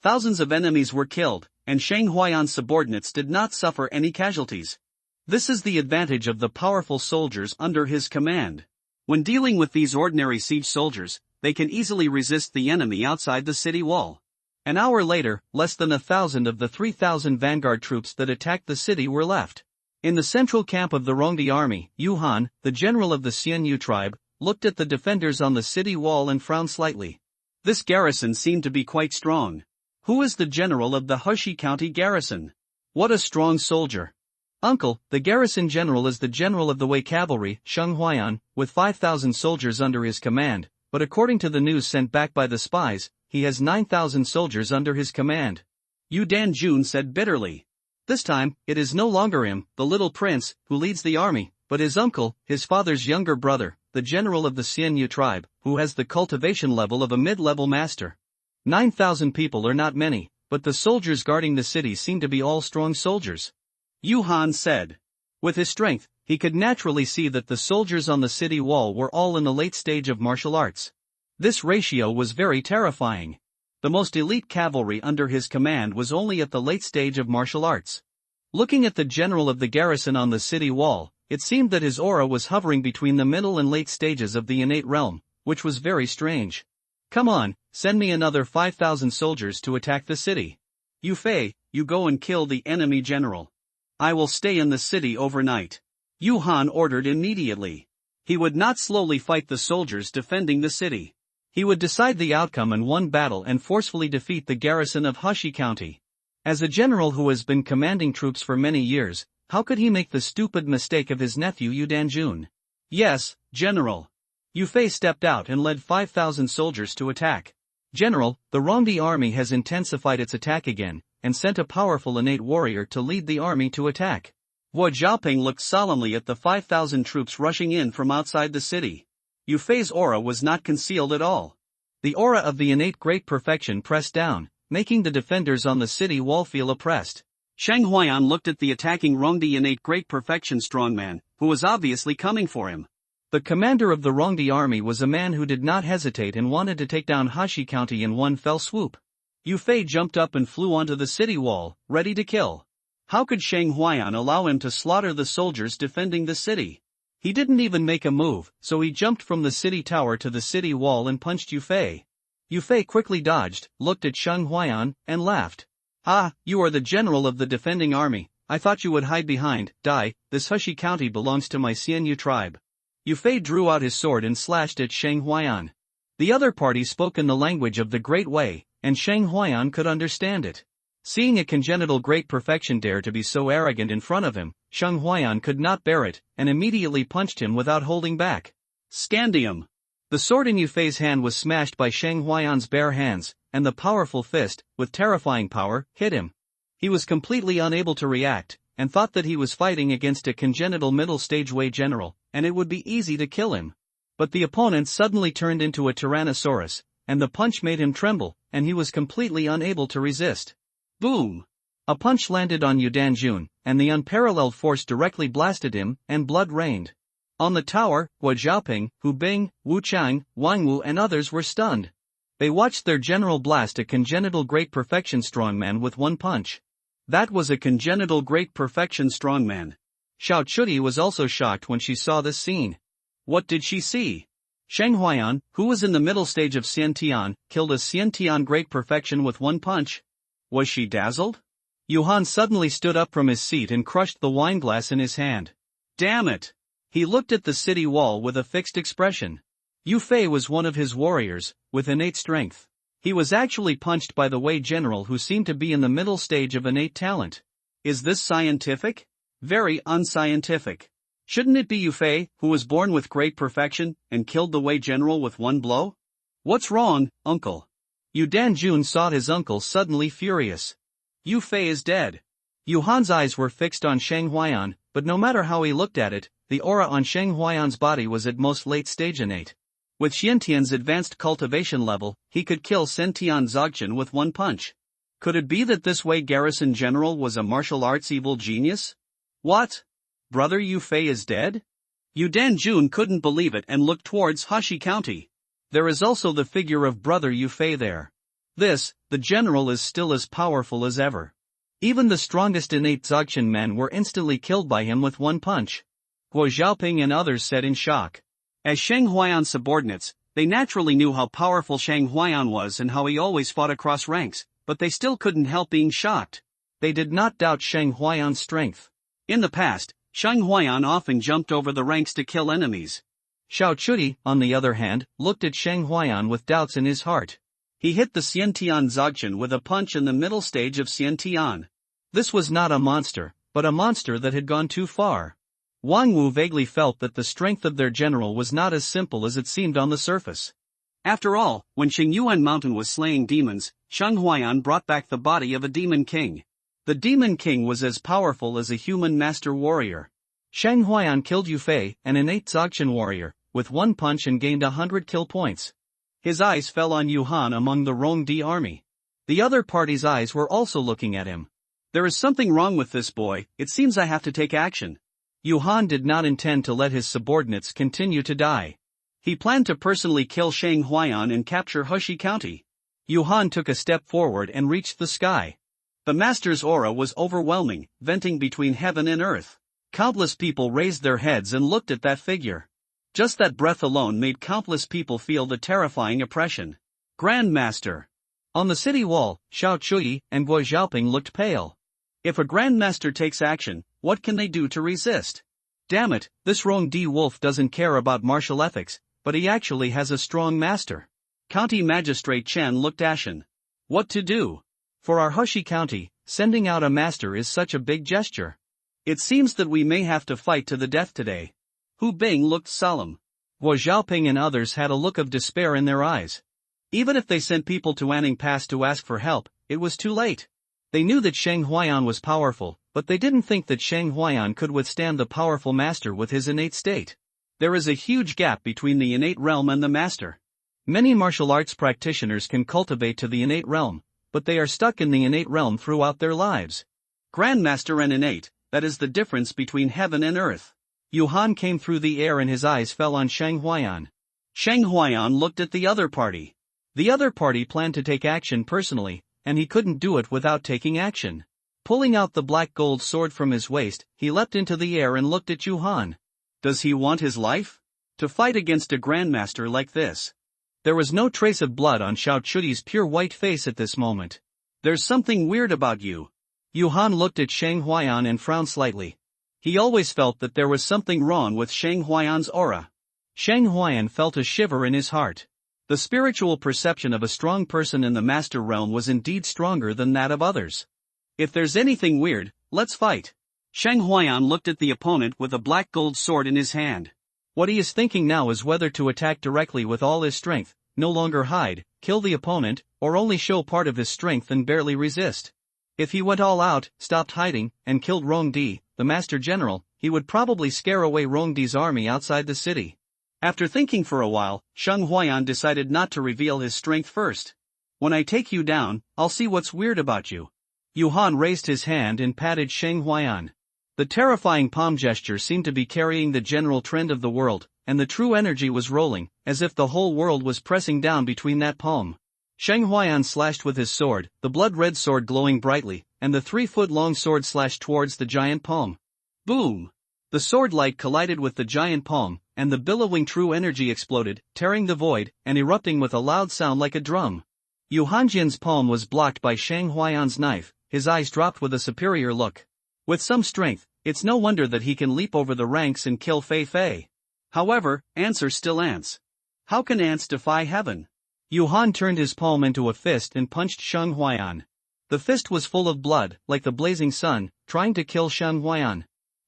Thousands of enemies were killed, and Shang Huayan's subordinates did not suffer any casualties. This is the advantage of the powerful soldiers under his command. When dealing with these ordinary siege soldiers, they can easily resist the enemy outside the city wall. An hour later, less than 1,000 of the 3,000 vanguard troops that attacked the city were left. In the central camp of the Rongdi army, Yu Han, the general of the Xianyu tribe, looked at the defenders on the city wall and frowned slightly. This garrison seemed to be quite strong. Who is the general of the Heshi County garrison? What a strong soldier! Uncle, the garrison general is the general of the Wei cavalry, Shang Huayan, with 5,000 soldiers under his command, but according to the news sent back by the spies, he has 9,000 soldiers under his command. Yu Danjun said bitterly. This time, it is no longer him, the little prince, who leads the army, but his uncle, his father's younger brother, the general of the Xianyu tribe, who has the cultivation level of a mid-level master. 9,000 people are not many, but the soldiers guarding the city seem to be all strong soldiers. Yu Han said. With his strength, he could naturally see that the soldiers on the city wall were all in the late stage of martial arts. This ratio was very terrifying. The most elite cavalry under his command was only at the late stage of martial arts. Looking at the general of the garrison on the city wall, it seemed that his aura was hovering between the middle and late stages of the innate realm, which was very strange. Come on, send me another 5,000 soldiers to attack the city. Yu Fei, you go and kill the enemy general. I will stay in the city overnight. Yu Han ordered immediately. He would not slowly fight the soldiers defending the city. He would decide the outcome in one battle and forcefully defeat the garrison of Heshi County. As a general who has been commanding troops for many years, how could he make the stupid mistake of his nephew Yu Danjun? Yes, General. Yu Fei stepped out and led 5,000 soldiers to attack. General, the Rongdi army has intensified its attack again, and sent a powerful innate warrior to lead the army to attack. Wu Zhaoping looked solemnly at the 5,000 troops rushing in from outside the city. Yu Fei's aura was not concealed at all. The aura of the innate great perfection pressed down, making the defenders on the city wall feel oppressed. Shang Huayan looked at the attacking Rongdi innate great perfection strongman, who was obviously coming for him. The commander of the Rongdi army was a man who did not hesitate and wanted to take down Heshi County in one fell swoop. Yu Fei jumped up and flew onto the city wall, ready to kill. How could Shang Huayan allow him to slaughter the soldiers defending the city? He didn't even make a move, so he jumped from the city tower to the city wall and punched Yu Fei. Yu Fei quickly dodged, looked at Shang Huayan, and laughed. Ah, you are the general of the defending army. I thought you would hide behind, die, this Heshi County belongs to my Xianyu tribe. Yu Fei drew out his sword and slashed at Shang Huayan. The other party spoke in the language of the Great Way, and Shang Huayan could understand it. Seeing a congenital great perfection dare to be so arrogant in front of him, Shang Huayan could not bear it, and immediately punched him without holding back. Scandium! The sword in Yu Fei's hand was smashed by Shang Huayan's bare hands, and the powerful fist, with terrifying power, hit him. He was completely unable to react, and thought that he was fighting against a congenital middle-stage Wei general, and it would be easy to kill him. But the opponent suddenly turned into a Tyrannosaurus, and the punch made him tremble, and he was completely unable to resist. Boom! A punch landed on Yu Danjun, and the unparalleled force directly blasted him, and blood rained. On the tower, Wu Zhaoping, Hu Bing, Wu Chang, Wang Wu and others were stunned. They watched their general blast a congenital great perfection strongman with one punch. That was a congenital great perfection strongman. Xiao Chuti was also shocked when she saw this scene. What did she see? Sheng Huaiyan, who was in the middle stage of Xiantian, killed a Xiantian great perfection with one punch. Was she dazzled? Yuhan suddenly stood up from his seat and crushed the wineglass in his hand. Damn it! He looked at the city wall with a fixed expression. Yu Fei was one of his warriors, with innate strength. He was actually punched by the Wei general who seemed to be in the middle stage of innate talent. Is this scientific? Very unscientific. Shouldn't it be Yu Fei, who was born with great perfection, and killed the Wei general with one blow? What's wrong, uncle? Yu Danjun saw his uncle suddenly furious. Yu Fei is dead. Yuhan's eyes were fixed on Sheng Huaiyan, but no matter how he looked at it, the aura on Sheng Huaiyan's body was at most late-stage innate. With Xiantian's advanced cultivation level, he could kill Sentian Zogchen with one punch. Could it be that this Wei garrison general was a martial arts evil genius? What? Brother Yu Fei is dead? Yu Danjun couldn't believe it and looked towards Hashi County. There is also the figure of brother Yu Fei there. The general is still as powerful as ever. Even the strongest innate Zogchen men were instantly killed by him with one punch. Guo Xiaoping and others said in shock. As Sheng Huaiyan's subordinates, they naturally knew how powerful Sheng Huaiyan was and how he always fought across ranks, but they still couldn't help being shocked. They did not doubt Sheng Huaiyan's strength. In the past, Sheng Huaiyan often jumped over the ranks to kill enemies. Xiao Chuti, on the other hand, looked at Sheng Huaiyan with doubts in his heart. He hit the Xiantian Zogchen with a punch in the middle stage of Xiantian. This was not a monster, but a monster that had gone too far. Wang Wu vaguely felt that the strength of their general was not as simple as it seemed on the surface. After all, when Xingyuan Mountain was slaying demons, Sheng Huaiyan brought back the body of a demon king. The demon king was as powerful as a human master warrior. Sheng Huaiyan killed Yu Fei, an innate Zogchen warrior, with one punch and gained 100 kill points. His eyes fell on Yuhan among the Rongdi army. The other party's eyes were also looking at him. There is something wrong with this boy, it seems I have to take action. Yuhan did not intend to let his subordinates continue to die. He planned to personally kill Sheng Huaiyan and capture Hushi County. Yuhan took a step forward and reached the sky. The master's aura was overwhelming, venting between heaven and earth. Countless people raised their heads and looked at that figure. Just that breath alone made countless people feel the terrifying oppression. Grand Master. On the city wall, Xiao Chuyi and Guo Xiaoping looked pale. If a Grand Master takes action, what can they do to resist? Damn it, this Rongdi wolf doesn't care about martial ethics, but he actually has a strong master. County Magistrate Chen looked ashen. What to do? For our Hushi County, sending out a master is such a big gesture. It seems that we may have to fight to the death today. Hu Bing looked solemn. Guo Xiaoping and others had a look of despair in their eyes. Even if they sent people to Anning Pass to ask for help, it was too late. They knew that Sheng Huaiyan was powerful, but they didn't think that Sheng Huaiyan could withstand the powerful master with his innate state. There is a huge gap between the innate realm and the master. Many martial arts practitioners can cultivate to the innate realm, but they are stuck in the innate realm throughout their lives. Grandmaster and innate, that is the difference between heaven and earth. Yuhan came through the air and his eyes fell on Sheng Huaiyan. Sheng Huaiyan looked at the other party. The other party planned to take action personally, and he couldn't do it without taking action. Pulling out the black gold sword from his waist, he leapt into the air and looked at Yuhan. Does he want his life? To fight against a grandmaster like this? There was no trace of blood on Xiao Chuti's pure white face at this moment. There's something weird about you. Yuhan looked at Sheng Huaiyan and frowned slightly. He always felt that there was something wrong with Sheng Huaiyan's aura. Sheng Huaiyan felt a shiver in his heart. The spiritual perception of a strong person in the master realm was indeed stronger than that of others. If there's anything weird, let's fight. Sheng Huaiyan looked at the opponent with a black gold sword in his hand. What he is thinking now is whether to attack directly with all his strength, no longer hide, kill the opponent, or only show part of his strength and barely resist. If he went all out, stopped hiding, and killed Rongdi, the master general, he would probably scare away Rongdi's army outside the city. After thinking for a while, Sheng Huaiyan decided not to reveal his strength first. When I take you down, I'll see what's weird about you. Yuhan raised his hand and patted Sheng Huaiyan. The terrifying palm gesture seemed to be carrying the general trend of the world, and the true energy was rolling, as if the whole world was pressing down between that palm. Sheng Huaiyan slashed with his sword, the blood-red sword glowing brightly, and the 3-foot-long sword slashed towards the giant palm. Boom! The sword light collided with the giant palm, and the billowing true energy exploded, tearing the void, and erupting with a loud sound like a drum. Yu Hanjian's palm was blocked by Sheng Huaiyan's knife, his eyes dropped with a superior look. With some strength, it's no wonder that he can leap over the ranks and kill Fei Fei. However, ants are still ants. How can ants defy heaven? Yu Han turned his palm into a fist and punched Sheng Huaiyan. The fist was full of blood, like the blazing sun, trying to kill Sheng Huaiyan.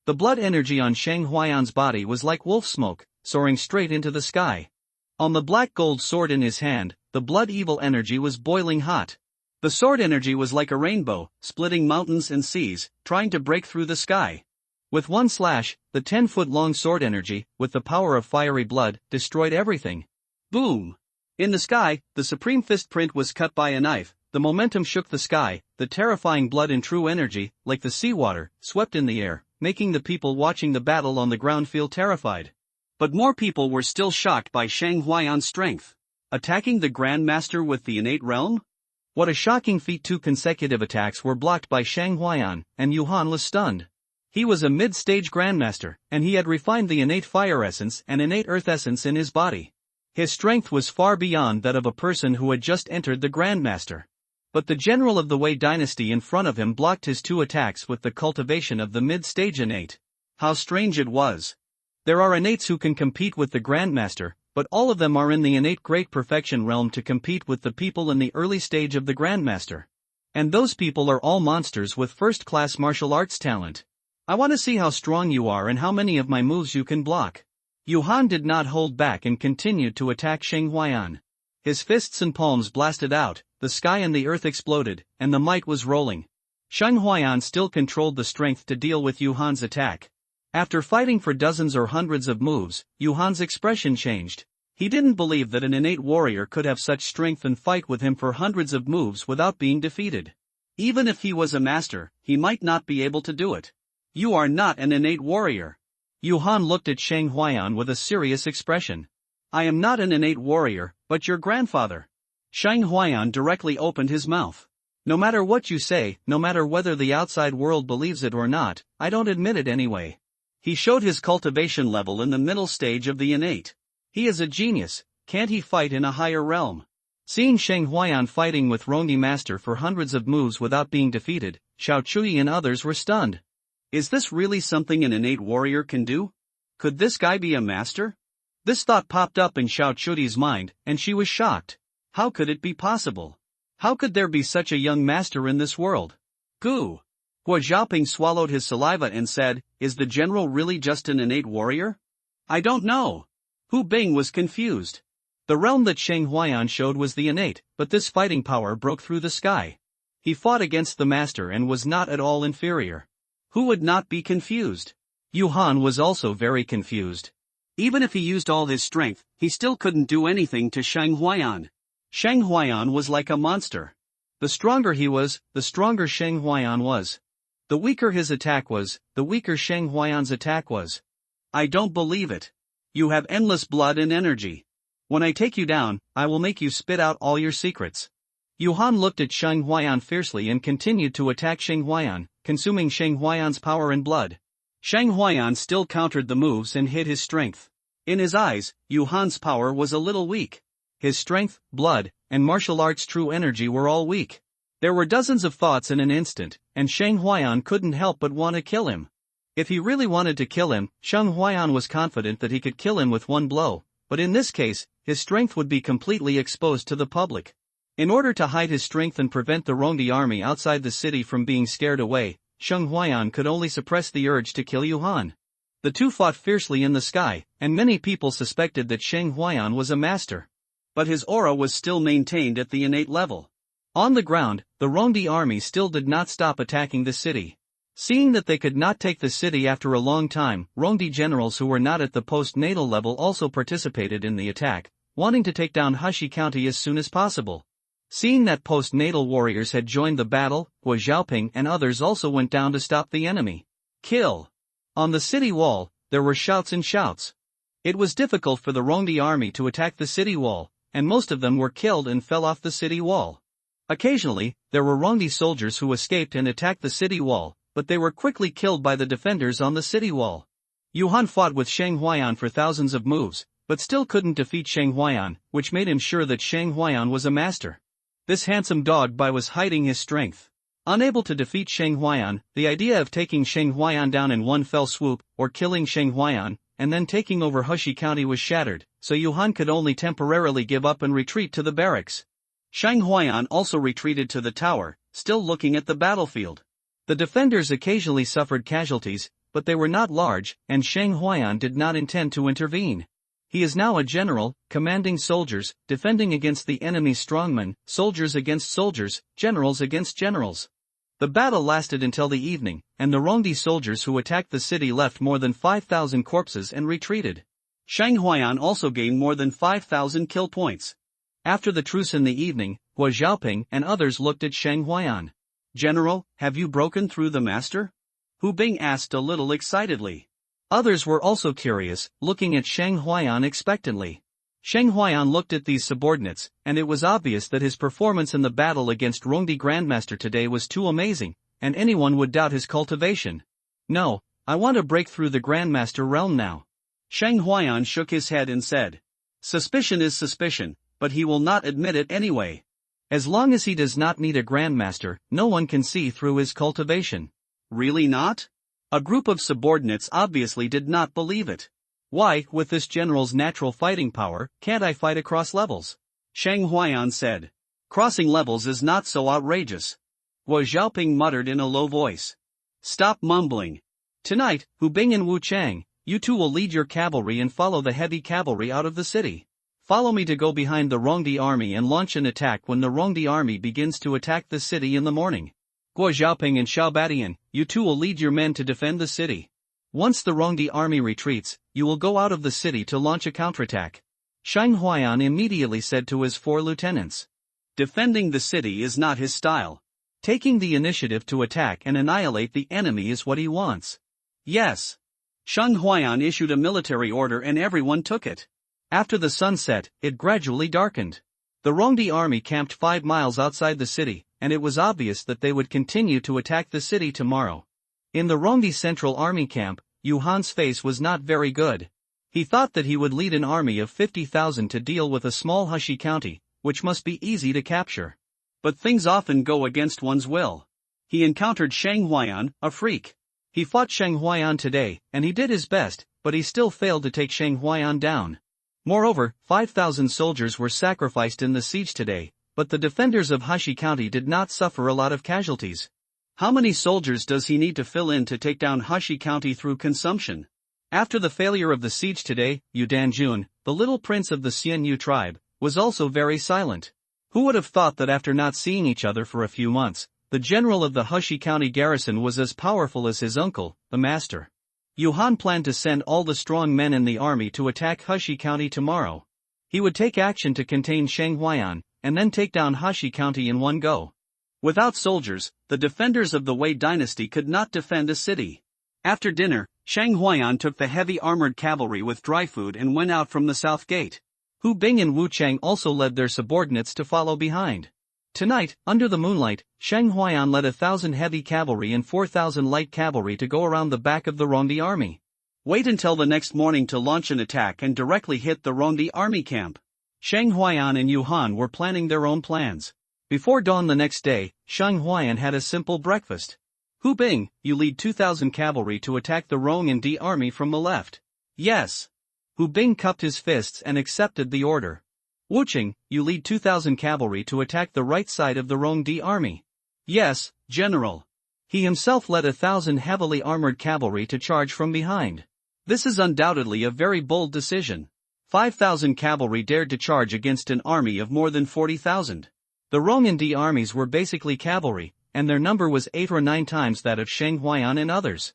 The blood energy on Sheng Huaiyan's body was like wolf smoke, soaring straight into the sky. On the black gold sword in his hand, the blood evil energy was boiling hot. The sword energy was like a rainbow, splitting mountains and seas, trying to break through the sky. With one slash, the 10-foot-long sword energy, with the power of fiery blood, destroyed everything. Boom! In the sky, the supreme fist print was cut by a knife, the momentum shook the sky, the terrifying blood and true energy, like the seawater, swept in the air, making the people watching the battle on the ground feel terrified. But more people were still shocked by Sheng Huaiyan's strength. Attacking the Grandmaster with the innate realm? What a shocking feat! 2 consecutive attacks were blocked by Sheng Huaiyan, and Yu Han was stunned. He was a mid-stage Grandmaster, and he had refined the innate fire essence and innate earth essence in his body. His strength was far beyond that of a person who had just entered the Grandmaster. But the general of the Wei dynasty in front of him blocked his 2 attacks with the cultivation of the mid-stage innate. How strange it was. There are innates who can compete with the Grandmaster, but all of them are in the innate great perfection realm to compete with the people in the early stage of the Grandmaster. And those people are all monsters with first-class martial arts talent. I want to see how strong you are and how many of my moves you can block. Yu Han did not hold back and continued to attack Sheng Huaiyan. His fists and palms blasted out, the sky and the earth exploded, and the might was rolling. Sheng Huaiyan still controlled the strength to deal with Yu Han's attack. After fighting for dozens or hundreds of moves, Yu Han's expression changed. He didn't believe that an innate warrior could have such strength and fight with him for hundreds of moves without being defeated. Even if he was a master, he might not be able to do it. You are not an innate warrior. Yu Han looked at Sheng Huaiyan with a serious expression. I am not an innate warrior, but your grandfather. Sheng Huaiyan directly opened his mouth. No matter what you say, no matter whether the outside world believes it or not, I don't admit it anyway. He showed his cultivation level in the middle stage of the innate. He is a genius, can't he fight in a higher realm? Seeing Sheng Huaiyan fighting with Rongdi Master for hundreds of moves without being defeated, Xiao Chuyi and others were stunned. Is this really something an innate warrior can do? Could this guy be a master? This thought popped up in Xiao Chuyi's mind, and she was shocked. How could it be possible? How could there be such a young master in this world? Goo! Guo Xiaoping swallowed his saliva and said, is the general really just an innate warrior? I don't know. Hu Bing was confused. The realm that Sheng Huaiyan showed was the innate, but this fighting power broke through the sky. He fought against the master and was not at all inferior. Who would not be confused? Yu Han was also very confused. Even if he used all his strength, he still couldn't do anything to Sheng Huaiyan. Sheng Huaiyan was like a monster. The stronger he was, the stronger Sheng Huaiyan was. The weaker his attack was, the weaker Sheng Huaiyan's attack was. I don't believe it. You have endless blood and energy. When I take you down, I will make you spit out all your secrets. Yu Han looked at Sheng Huaiyan fiercely and continued to attack Sheng Huaiyan, consuming Sheng Huaiyan's power and blood. Sheng Huaiyan still countered the moves and hid his strength. In his eyes, Yu Han's power was a little weak. His strength, blood, and martial arts true energy were all weak. There were dozens of thoughts in an instant, and Sheng Huaiyan couldn't help but want to kill him. If he really wanted to kill him, Sheng Huaiyan was confident that he could kill him with one blow, but in this case, his strength would be completely exposed to the public. In order to hide his strength and prevent the Rongdi army outside the city from being scared away, Sheng Huaiyan could only suppress the urge to kill Yu Han. The two fought fiercely in the sky, and many people suspected that Sheng Huaiyan was a master. But his aura was still maintained at the innate level. On the ground, the Rongdi army still did not stop attacking the city. Seeing that they could not take the city after a long time, Rongdi generals who were not at the post-natal level also participated in the attack, wanting to take down Hushi County as soon as possible. Seeing that post-natal warriors had joined the battle, Guo Xiaoping and others also went down to stop the enemy. Kill! On the city wall, there were shouts and shouts. It was difficult for the Rongdi army to attack the city wall, and most of them were killed and fell off the city wall. Occasionally, there were Rongdi soldiers who escaped and attacked the city wall, but they were quickly killed by the defenders on the city wall. Yuhan fought with Shang Huayan for thousands of moves, but still couldn't defeat Shang Huayan, which made him sure that Shang Huayan was a master. This handsome dog was hiding his strength. Unable to defeat Shang Huayan, the idea of taking Shang Huayan down in one fell swoop, or killing Shang Huayan, and then taking over Hushi County was shattered, so Yuhan could only temporarily give up and retreat to the barracks. Shang Huayan also retreated to the tower, still looking at the battlefield. The defenders occasionally suffered casualties, but they were not large, and Shang Huayan did not intend to intervene. He is now a general, commanding soldiers, defending against the enemy's strongmen, soldiers against soldiers, generals against generals. The battle lasted until the evening, and the Rongdi soldiers who attacked the city left more than 5,000 corpses and retreated. Shang Huayan also gained more than 5,000 kill points. After the truce in the evening, Hua Xiaoping and others looked at Shang Huayan. "General, have you broken through the master?" Hu Bing asked a little excitedly. Others were also curious, looking at Shang Huayan expectantly. Shang Huayan looked at these subordinates, and it was obvious that his performance in the battle against Rongdi Grandmaster today was too amazing, and anyone would doubt his cultivation. "No, I want to break through the Grandmaster realm now." Shang Huayan shook his head and said, "Suspicion is suspicion, but he will not admit it anyway. As long as he does not need a Grandmaster, no one can see through his cultivation." "Really not?" A group of subordinates obviously did not believe it. "Why, with this general's natural fighting power, can't I fight across levels?" Shang Huayan said. "Crossing levels is not so outrageous." Hua Xiaoping muttered in a low voice. "Stop mumbling. Tonight, Hu Bing and Wu Chang, you two will lead your cavalry and follow the heavy cavalry out of the city. Follow me to go behind the Rongdi army and launch an attack when the Rongdi army begins to attack the city in the morning. Hua Xiaoping and Xiao Badian, you two will lead your men to defend the city. Once the Rongdi army retreats, you will go out of the city to launch a counterattack." Shang Huayan immediately said to his 4 lieutenants. Defending the city is not his style. Taking the initiative to attack and annihilate the enemy is what he wants. "Yes." Shang Huayan issued a military order and everyone took it. After the sun set, it gradually darkened. The Rongdi army camped 5 miles outside the city, and it was obvious that they would continue to attack the city tomorrow. In the Rongdi Central Army camp, Yuhan's face was not very good. He thought that he would lead an army of 50,000 to deal with a small Hushi county, which must be easy to capture. But things often go against one's will. He encountered Shang Huayan, a freak. He fought Shang Huayan today, and he did his best, but he still failed to take Shang Huayan down. Moreover, 5,000 soldiers were sacrificed in the siege today, but the defenders of Hushi County did not suffer a lot of casualties. How many soldiers does he need to fill in to take down Hushi County through consumption? After the failure of the siege today, Yu Danjun, the little prince of the Xianyu tribe, was also very silent. Who would have thought that after not seeing each other for a few months, the general of the Hushi County garrison was as powerful as his uncle, the master? Yuhan planned to send all the strong men in the army to attack Hushi County tomorrow. He would take action to contain Shang Huayan, and then take down Hushi County in one go. Without soldiers, the defenders of the Wei dynasty could not defend a city. After dinner, Shang Huayan took the heavy armored cavalry with dry food and went out from the south gate. Hu Bing and Wu Chang also led their subordinates to follow behind. Tonight, under the moonlight, Shang Huayan led 1,000 heavy cavalry and 4,000 light cavalry to go around the back of the Rongdi army. Wait until the next morning to launch an attack and directly hit the Rongdi army camp. Shang Huayan and Yuhan were planning their own plans. Before dawn the next day, Shang Huayan had a simple breakfast. Hu Bing, you lead 2,000 cavalry to attack the Rongdi army from the left. Yes. Hu Bing cupped his fists and accepted the order. Wu Qing, you lead 2,000 cavalry to attack the right side of the Rongdi army. Yes, General. He himself led 1,000 heavily armored cavalry to charge from behind. This is undoubtedly a very bold decision. 5,000 cavalry dared to charge against an army of more than 40,000. The Rongdi armies were basically cavalry, and their number was 8 or 9 times that of Shang Huayan and others.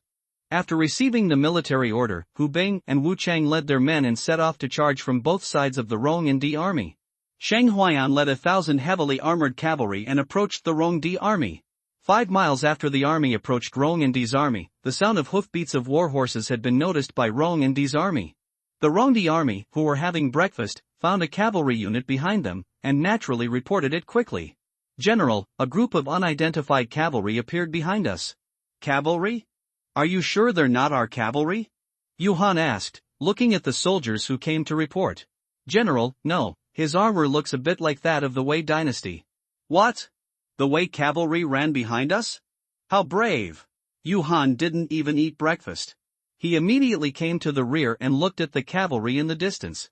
After receiving the military order, Hu Bing and Wu Chang led their men and set off to charge from both sides of the Rongdi army. Shang Huayan led 1,000 heavily armored cavalry and approached the Rongdi army. 5 miles after the army approached Rongdi's army, the sound of hoofbeats of war horses had been noticed by Rongdi's army. The Rongdi army, who were having breakfast, found a cavalry unit behind them, and naturally reported it quickly. General, a group of unidentified cavalry appeared behind us. Cavalry? Are you sure they're not our cavalry? Yuhan asked, looking at the soldiers who came to report. General, no, his armor looks a bit like that of the Wei dynasty. What? The Wei cavalry ran behind us? How brave! Yuhan didn't even eat breakfast. He immediately came to the rear and looked at the cavalry in the distance.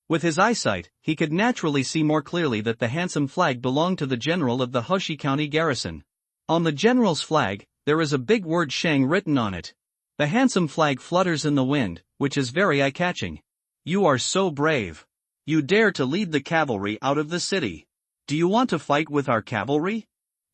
With his eyesight, he could naturally see more clearly that the handsome flag belonged to the general of the Hoshi County garrison. On the general's flag, there is a big word Shang written on it. The handsome flag flutters in the wind, which is very eye-catching. You are so brave. You dare to lead the cavalry out of the city. Do you want to fight with our cavalry?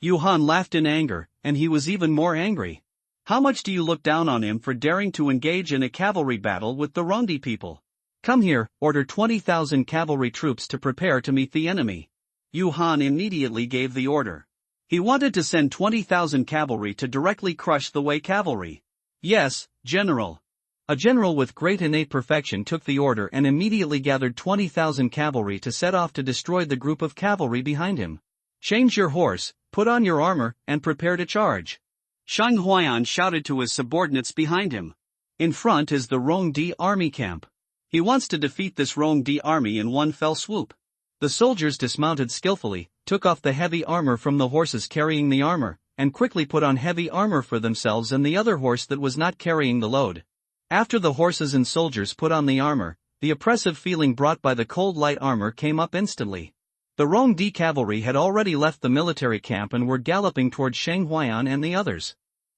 Yuhan laughed in anger, and he was even more angry. How much do you look down on him for daring to engage in a cavalry battle with the Rongdi people? Come here, order 20,000 cavalry troops to prepare to meet the enemy. Yuhan immediately gave the order. He wanted to send 20,000 cavalry to directly crush the Wei cavalry. Yes, General. A general with great innate perfection took the order and immediately gathered 20,000 cavalry to set off to destroy the group of cavalry behind him. Change your horse, put on your armor, and prepare to charge. Shang Huayan shouted to his subordinates behind him. In front is the Rongdi army camp. He wants to defeat this Rongdi army in one fell swoop. The soldiers dismounted skillfully, took off the heavy armor from the horses carrying the armor, and quickly put on heavy armor for themselves and the other horse that was not carrying the load. After the horses and soldiers put on the armor, the oppressive feeling brought by the cold light armor came up instantly. The Rongdi cavalry had already left the military camp and were galloping toward Shang Huayan and the others.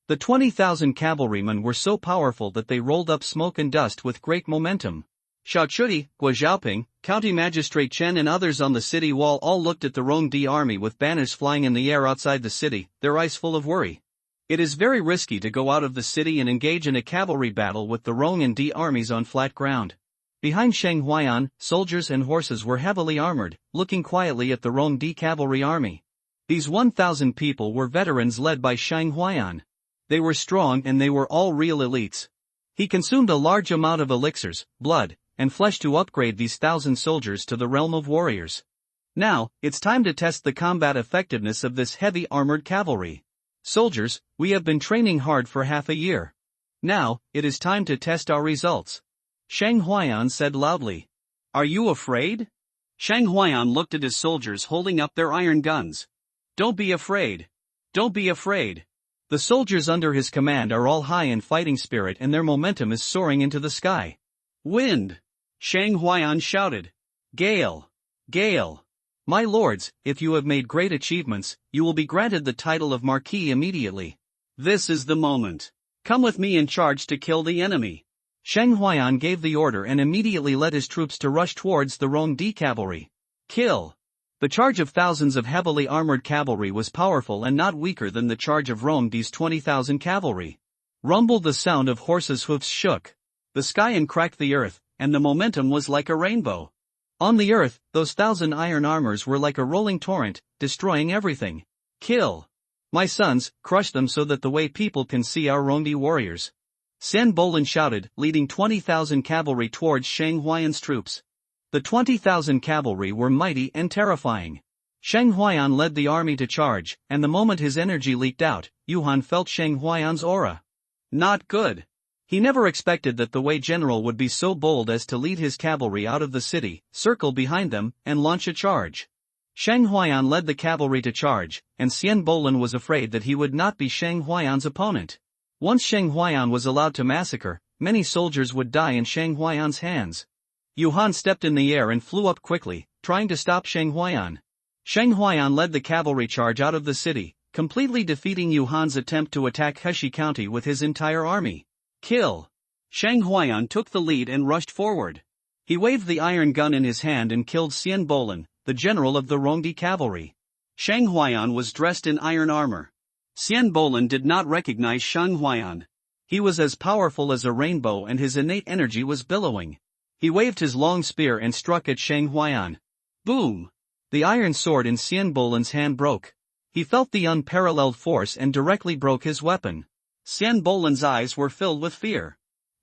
The 20,000 cavalrymen were so powerful that they rolled up smoke and dust with great momentum. Xiao Chuti, Guo Xiaoping, County Magistrate Chen and others on the city wall all looked at the Rongdi army with banners flying in the air outside the city, their eyes full of worry. It is very risky to go out of the city and engage in a cavalry battle with the Rong and Di armies on flat ground. Behind Shang Huayan, soldiers and horses were heavily armored, looking quietly at the Rong Di cavalry army. These 1,000 people were veterans led by Shang Huayan. They were strong and they were all real elites. He consumed a large amount of elixirs, blood, and flesh to upgrade these 1,000 soldiers to the realm of warriors. Now, it's time to test the combat effectiveness of this heavy armored cavalry. Soldiers, we have been training hard for half a year. Now, it is time to test our results. Shang Huayan said loudly. Are you afraid? Shang Huayan looked at his soldiers holding up their iron guns. Don't be afraid. Don't be afraid. The soldiers under his command are all high in fighting spirit and their momentum is soaring into the sky. Wind! Shang Huayan shouted. Gale! Gale! My lords, if you have made great achievements, you will be granted the title of Marquis immediately. This is the moment. Come with me and charge to kill the enemy. Shang Huayan gave the order and immediately led his troops to rush towards the Rongdi cavalry. Kill! The charge of thousands of heavily armored cavalry was powerful and not weaker than the charge of Rongdi's 20,000 cavalry. Rumbled the sound of horses' hoofs shook. The sky and cracked the earth, and the momentum was like a rainbow. On the earth, those 1,000 iron armors were like a rolling torrent, destroying everything. Kill! My sons, crush them so that the Wei people can see our Rongdi warriors. Xian Bolan shouted, leading 20,000 cavalry towards Shang Huayan's troops. The 20,000 cavalry were mighty and terrifying. Shang Huayan led the army to charge, and the moment his energy leaked out, Yuhan felt Shang Huayan's aura. Not good. He never expected that the Wei general would be so bold as to lead his cavalry out of the city, circle behind them, and launch a charge. Shang Huayan led the cavalry to charge, and Xian Bolan was afraid that he would not be Shang Huayan's opponent. Once Shang Huayan was allowed to massacre, many soldiers would die in Shang Huayan's hands. Yuhan stepped in the air and flew up quickly, trying to stop Shang Huayan. Shang Huayan led the cavalry charge out of the city, completely defeating Yuhan's attempt to attack Heshi County with his entire army. Kill! Shang Huayan took the lead and rushed forward. He waved the iron gun in his hand and killed Xian Bolan, the general of the Rongdi cavalry. Shang Huayan was dressed in iron armor. Xian Bolan did not recognize Shang Huayan. He was as powerful as a rainbow and his innate energy was billowing. He waved his long spear and struck at Shang Huayan. Boom! The iron sword in Xian Bolan's hand broke. He felt the unparalleled force and directly broke his weapon. Xian Bolan's eyes were filled with fear.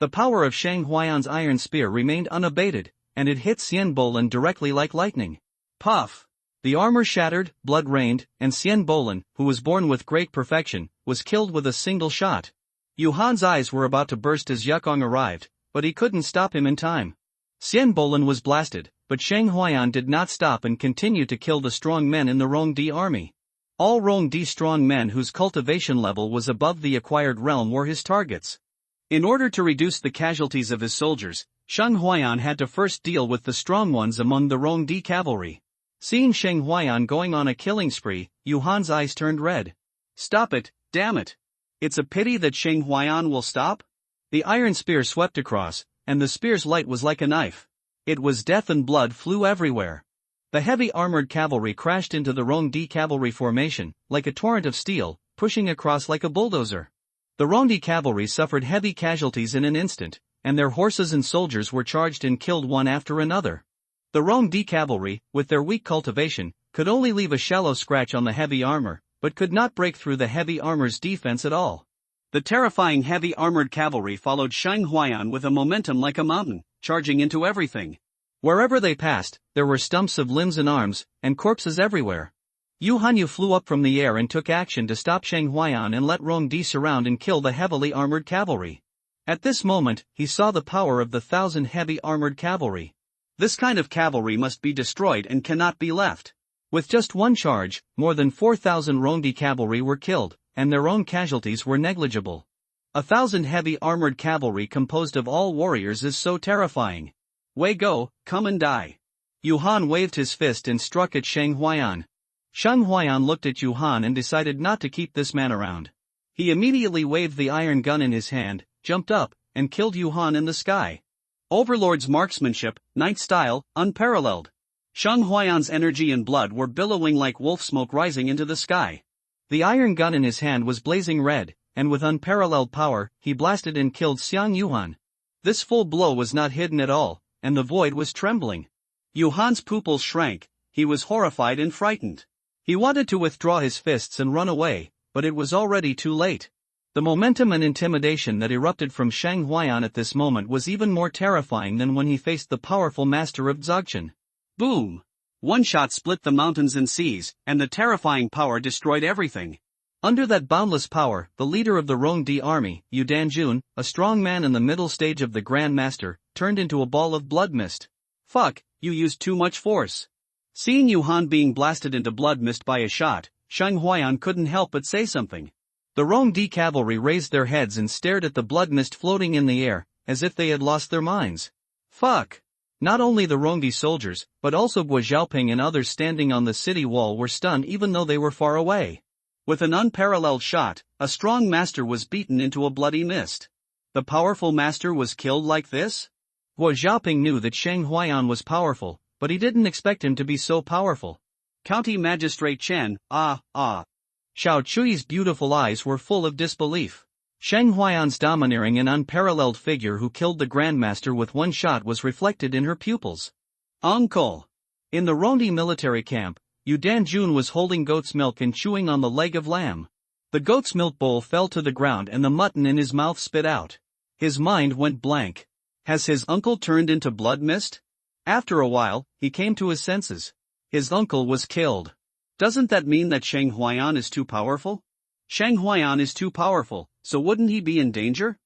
The power of Shang Huayan's iron spear remained unabated, and it hit Xian Bolan directly like lightning. Puff! The armor shattered, blood rained, and Xian Bolan, who was born with great perfection, was killed with a single shot. Yuhan's eyes were about to burst as Yukong arrived, but he couldn't stop him in time. Xian Bolan was blasted, but Shang Huayan did not stop and continued to kill the strong men in the Rongdi army. All Rongdi strong men whose cultivation level was above the acquired realm were his targets. In order to reduce the casualties of his soldiers, Shang Huayan had to first deal with the strong ones among the Rongdi cavalry. Seeing Shang Huayan going on a killing spree, Yuhan's eyes turned red. Stop it, damn it! It's a pity that Shang Huayan will stop? The iron spear swept across, and the spear's light was like a knife. It was death and blood flew everywhere. The heavy armored cavalry crashed into the Rongdi cavalry formation, like a torrent of steel, pushing across like a bulldozer. The Rongdi cavalry suffered heavy casualties in an instant, and their horses and soldiers were charged and killed one after another. The Rongdi cavalry, with their weak cultivation, could only leave a shallow scratch on the heavy armor, but could not break through the heavy armor's defense at all. The terrifying heavy armored cavalry followed Shang Huayan with a momentum like a mountain, charging into everything. Wherever they passed, there were stumps of limbs and arms, and corpses everywhere. Yu Hanyu flew up from the air and took action to stop Shang Huayan and let Rongdi surround and kill the heavily armored cavalry. At this moment, he saw the power of the 1,000 heavy armored cavalry. This kind of cavalry must be destroyed and cannot be left. With just one charge, more than 4,000 Rongdi cavalry were killed, and their own casualties were negligible. 1,000 heavy armored cavalry composed of all warriors is so terrifying. Wei Go, come and die. Yu Han waved his fist and struck at Shang Huayan. Shang Huayan looked at Yu Han and decided not to keep this man around. He immediately waved the iron gun in his hand, jumped up, and killed Yu Han in the sky. Overlord's marksmanship, night style, unparalleled. Shang Huayan's energy and blood were billowing like wolf smoke rising into the sky. The iron gun in his hand was blazing red, and with unparalleled power, he blasted and killed Xiang Yuhan. This full blow was not hidden at all, and the void was trembling. Yuhan's pupils shrank, he was horrified and frightened. He wanted to withdraw his fists and run away, but it was already too late. The momentum and intimidation that erupted from Shang Huayan at this moment was even more terrifying than when he faced the powerful master of Dzogchen. Boom! One shot split the mountains and seas, and the terrifying power destroyed everything. Under that boundless power, the leader of the Rongdi army, Yu Danjun, a strong man in the middle stage of the Grand Master, turned into a ball of blood mist. Fuck, you used too much force. Seeing Yu Han being blasted into blood mist by a shot, Shang Huayan couldn't help but say something. The Rongdi cavalry raised their heads and stared at the blood mist floating in the air, as if they had lost their minds. Fuck! Not only the Rongdi soldiers, but also Guo Xiaoping and others standing on the city wall were stunned even though they were far away. With an unparalleled shot, a strong master was beaten into a bloody mist. The powerful master was killed like this? Guo Xiaoping knew that Shang Huayan was powerful, but he didn't expect him to be so powerful. County Magistrate Chen, Xiao Chui's beautiful eyes were full of disbelief. Shang Huayan's domineering and unparalleled figure who killed the Grandmaster with one shot was reflected in her pupils. Uncle! In the Rongdi military camp, Yu Danjun was holding goat's milk and chewing on the leg of lamb. The goat's milk bowl fell to the ground and the mutton in his mouth spit out. His mind went blank. Has his uncle turned into blood mist? After a while, he came to his senses. His uncle was killed. Doesn't that mean that Shang Huayan is too powerful? Shang Huayan is too powerful, so wouldn't he be in danger?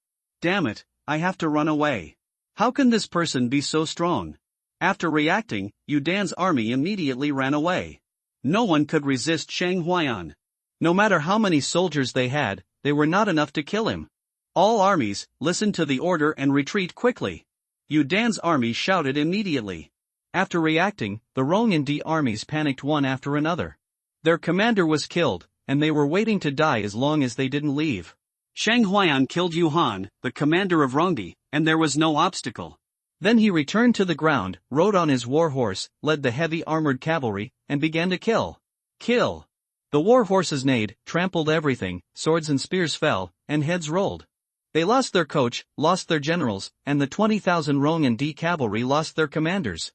Damn it, I have to run away. How can this person be so strong? After reacting, Yu Dan's army immediately ran away. No one could resist Shang Huayan. No matter how many soldiers they had, they were not enough to kill him. All armies, listen to the order and retreat quickly. Yu Dan's army shouted immediately. After reacting, the Rongdi armies panicked one after another. Their commander was killed, and they were waiting to die as long as they didn't leave. Shang Huayan killed Yu Han, the commander of Rongdi, and there was no obstacle. Then he returned to the ground, rode on his war horse, led the heavy armored cavalry, and began to kill. Kill! The war horses neighed, trampled everything, swords and spears fell, and heads rolled. They lost their coach, lost their generals, and the 20,000 Rongdi cavalry lost their commanders.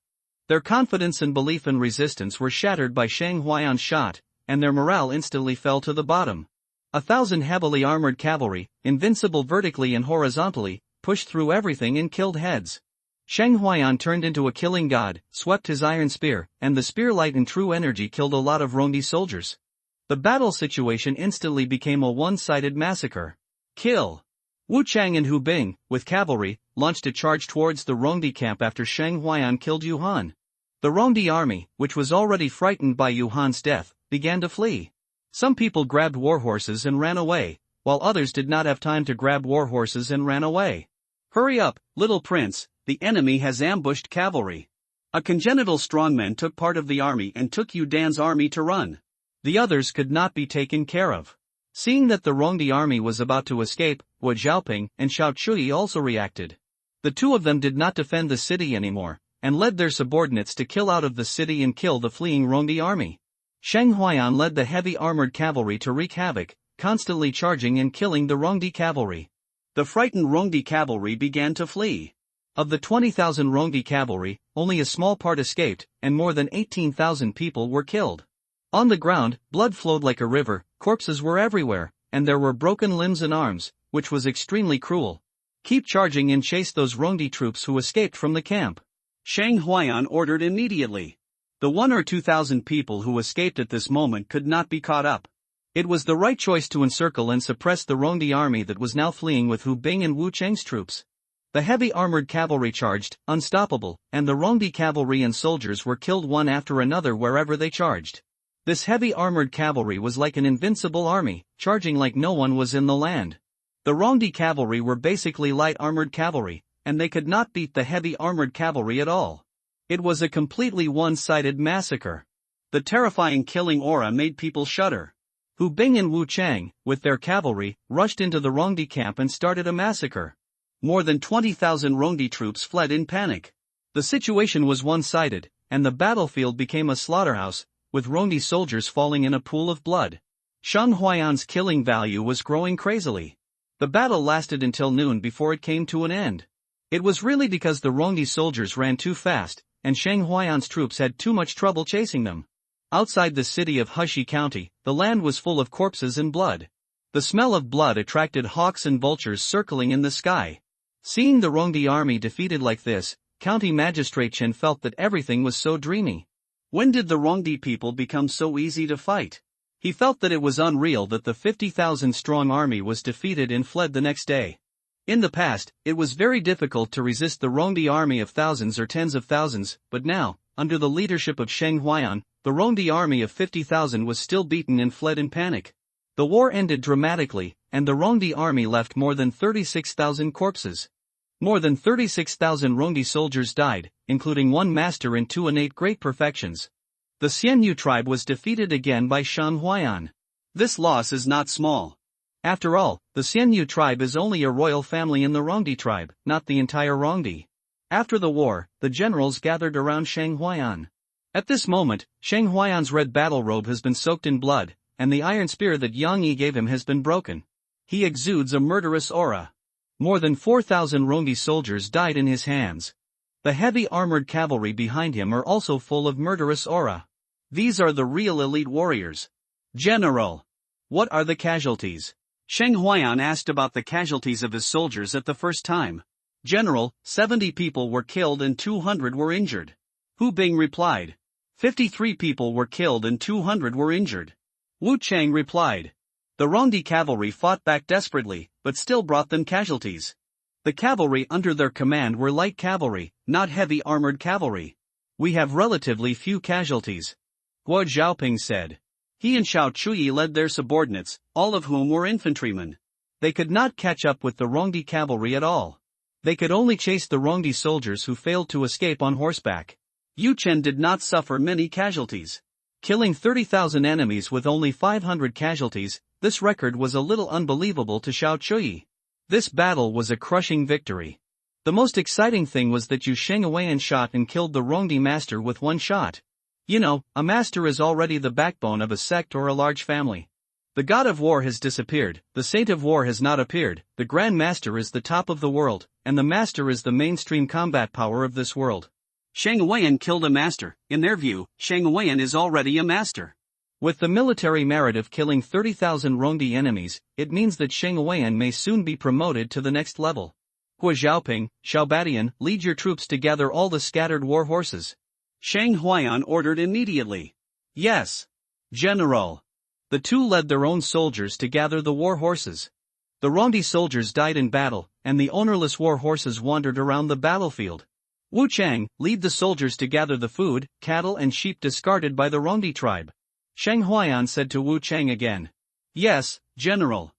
Their confidence and belief in resistance were shattered by Shang Huayan's shot, and their morale instantly fell to the bottom. 1,000 heavily armored cavalry, invincible vertically and horizontally, pushed through everything and killed heads. Sheng Huayan turned into a killing god, swept his iron spear, and the spear light and true energy killed a lot of Rongdi soldiers. The battle situation instantly became a one-sided massacre. Kill! Wu Chang and Hu Bing, with cavalry, launched a charge towards the Rongdi camp after Sheng Huayan killed Yu Han. The Rongdi army, which was already frightened by Yu Han's death, began to flee. Some people grabbed warhorses and ran away, while others did not have time to grab warhorses and ran away. Hurry up, little prince, the enemy has ambushed cavalry. A congenital strongman took part of the army and took Yu Dan's army to run. The others could not be taken care of. Seeing that the Rongdi army was about to escape, Wu Zhaoping and Xiao Chui also reacted. The two of them did not defend the city anymore, and led their subordinates to kill out of the city and kill the fleeing Rongdi army. Sheng Huayan led the heavy armored cavalry to wreak havoc, constantly charging and killing the Rongdi cavalry. The frightened Rongdi cavalry began to flee. Of the 20,000 Rongdi cavalry, only a small part escaped, and more than 18,000 people were killed. On the ground, blood flowed like a river, corpses were everywhere, and there were broken limbs and arms, which was extremely cruel. Keep charging and chase those Rongdi troops who escaped from the camp. Sheng Huayan ordered immediately. The 1 or 2,000 people who escaped at this moment could not be caught up. It was the right choice to encircle and suppress the Rongdi army that was now fleeing with Hu Bing and Wu Cheng's troops. The heavy armored cavalry charged, unstoppable, and the Rongdi cavalry and soldiers were killed one after another wherever they charged. This heavy armored cavalry was like an invincible army, charging like no one was in the land. The Rongdi cavalry were basically light armored cavalry, and they could not beat the heavy armored cavalry at all. It was a completely one-sided massacre. The terrifying killing aura made people shudder. Hu Bing and Wu Chang, with their cavalry, rushed into the Rongdi camp and started a massacre. More than 20,000 Rongdi troops fled in panic. The situation was one-sided, and the battlefield became a slaughterhouse, with Rongdi soldiers falling in a pool of blood. Sheng Huayan's killing value was growing crazily. The battle lasted until noon before it came to an end. It was really because the Rongdi soldiers ran too fast, and Sheng Huayan's troops had too much trouble chasing them. Outside the city of Heshi County, the land was full of corpses and blood. The smell of blood attracted hawks and vultures circling in the sky. Seeing the Rongdi army defeated like this, County Magistrate Chen felt that everything was so dreamy. When did the Rongdi people become so easy to fight? He felt that it was unreal that the 50,000-strong army was defeated and fled the next day. In the past, it was very difficult to resist the Rongdi army of thousands or tens of thousands, but now, under the leadership of Sheng Huayan, the Rongdi army of 50,000 was still beaten and fled in panic. The war ended dramatically, and the Rongdi army left more than 36,000 corpses. More than 36,000 Rongdi soldiers died, including one master and two innate great perfections. The Xianyu tribe was defeated again by Sheng Huayan. This loss is not small. After all, the Xianyu tribe is only a royal family in the Rongdi tribe, not the entire Rongdi. After the war, the generals gathered around Sheng Huayan. At this moment, Sheng Huayan's red battle robe has been soaked in blood, and the iron spear that Yang Yi gave him has been broken. He exudes a murderous aura. More than 4,000 Rongdi soldiers died in his hands. The heavy armored cavalry behind him are also full of murderous aura. These are the real elite warriors. General, what are the casualties? Sheng Huayan asked about the casualties of his soldiers at the first time. General, 70 people were killed and 200 were injured. Hu Bing replied. 53 people were killed and 200 were injured. Wu Chang replied. The Rongdi cavalry fought back desperately, but still brought them casualties. The cavalry under their command were light cavalry, not heavy armored cavalry. We have relatively few casualties. Guo Zhaoping said. He and Xiao Chui led their subordinates, all of whom were infantrymen. They could not catch up with the Rongdi cavalry at all. They could only chase the Rongdi soldiers who failed to escape on horseback. Yu Chen did not suffer many casualties. Killing 30,000 enemies with only 500 casualties, this record was a little unbelievable to Xiao Chui. This battle was a crushing victory. The most exciting thing was that Yu Shenghuayan shot and killed the Rongdi master with one shot. You know, a master is already the backbone of a sect or a large family. The god of war has disappeared, the saint of war has not appeared, the grand master is the top of the world, and the master is the mainstream combat power of this world. Sheng Huayan killed a master. In their view, Sheng Huayan is already a master. With the military merit of killing 30,000 Rongdi enemies, it means that Sheng Huayan may soon be promoted to the next level. Guo Xiaoping, Xiaobadian, lead your troops to gather all the scattered war horses. Shang Huayan ordered immediately. Yes, General. The two led their own soldiers to gather the war horses. The Rongdi soldiers died in battle, and the ownerless war horses wandered around the battlefield. Wu Chang, lead the soldiers to gather the food, cattle and sheep discarded by the Rongdi tribe. Shang Huayan said to Wu Chang again. Yes, General.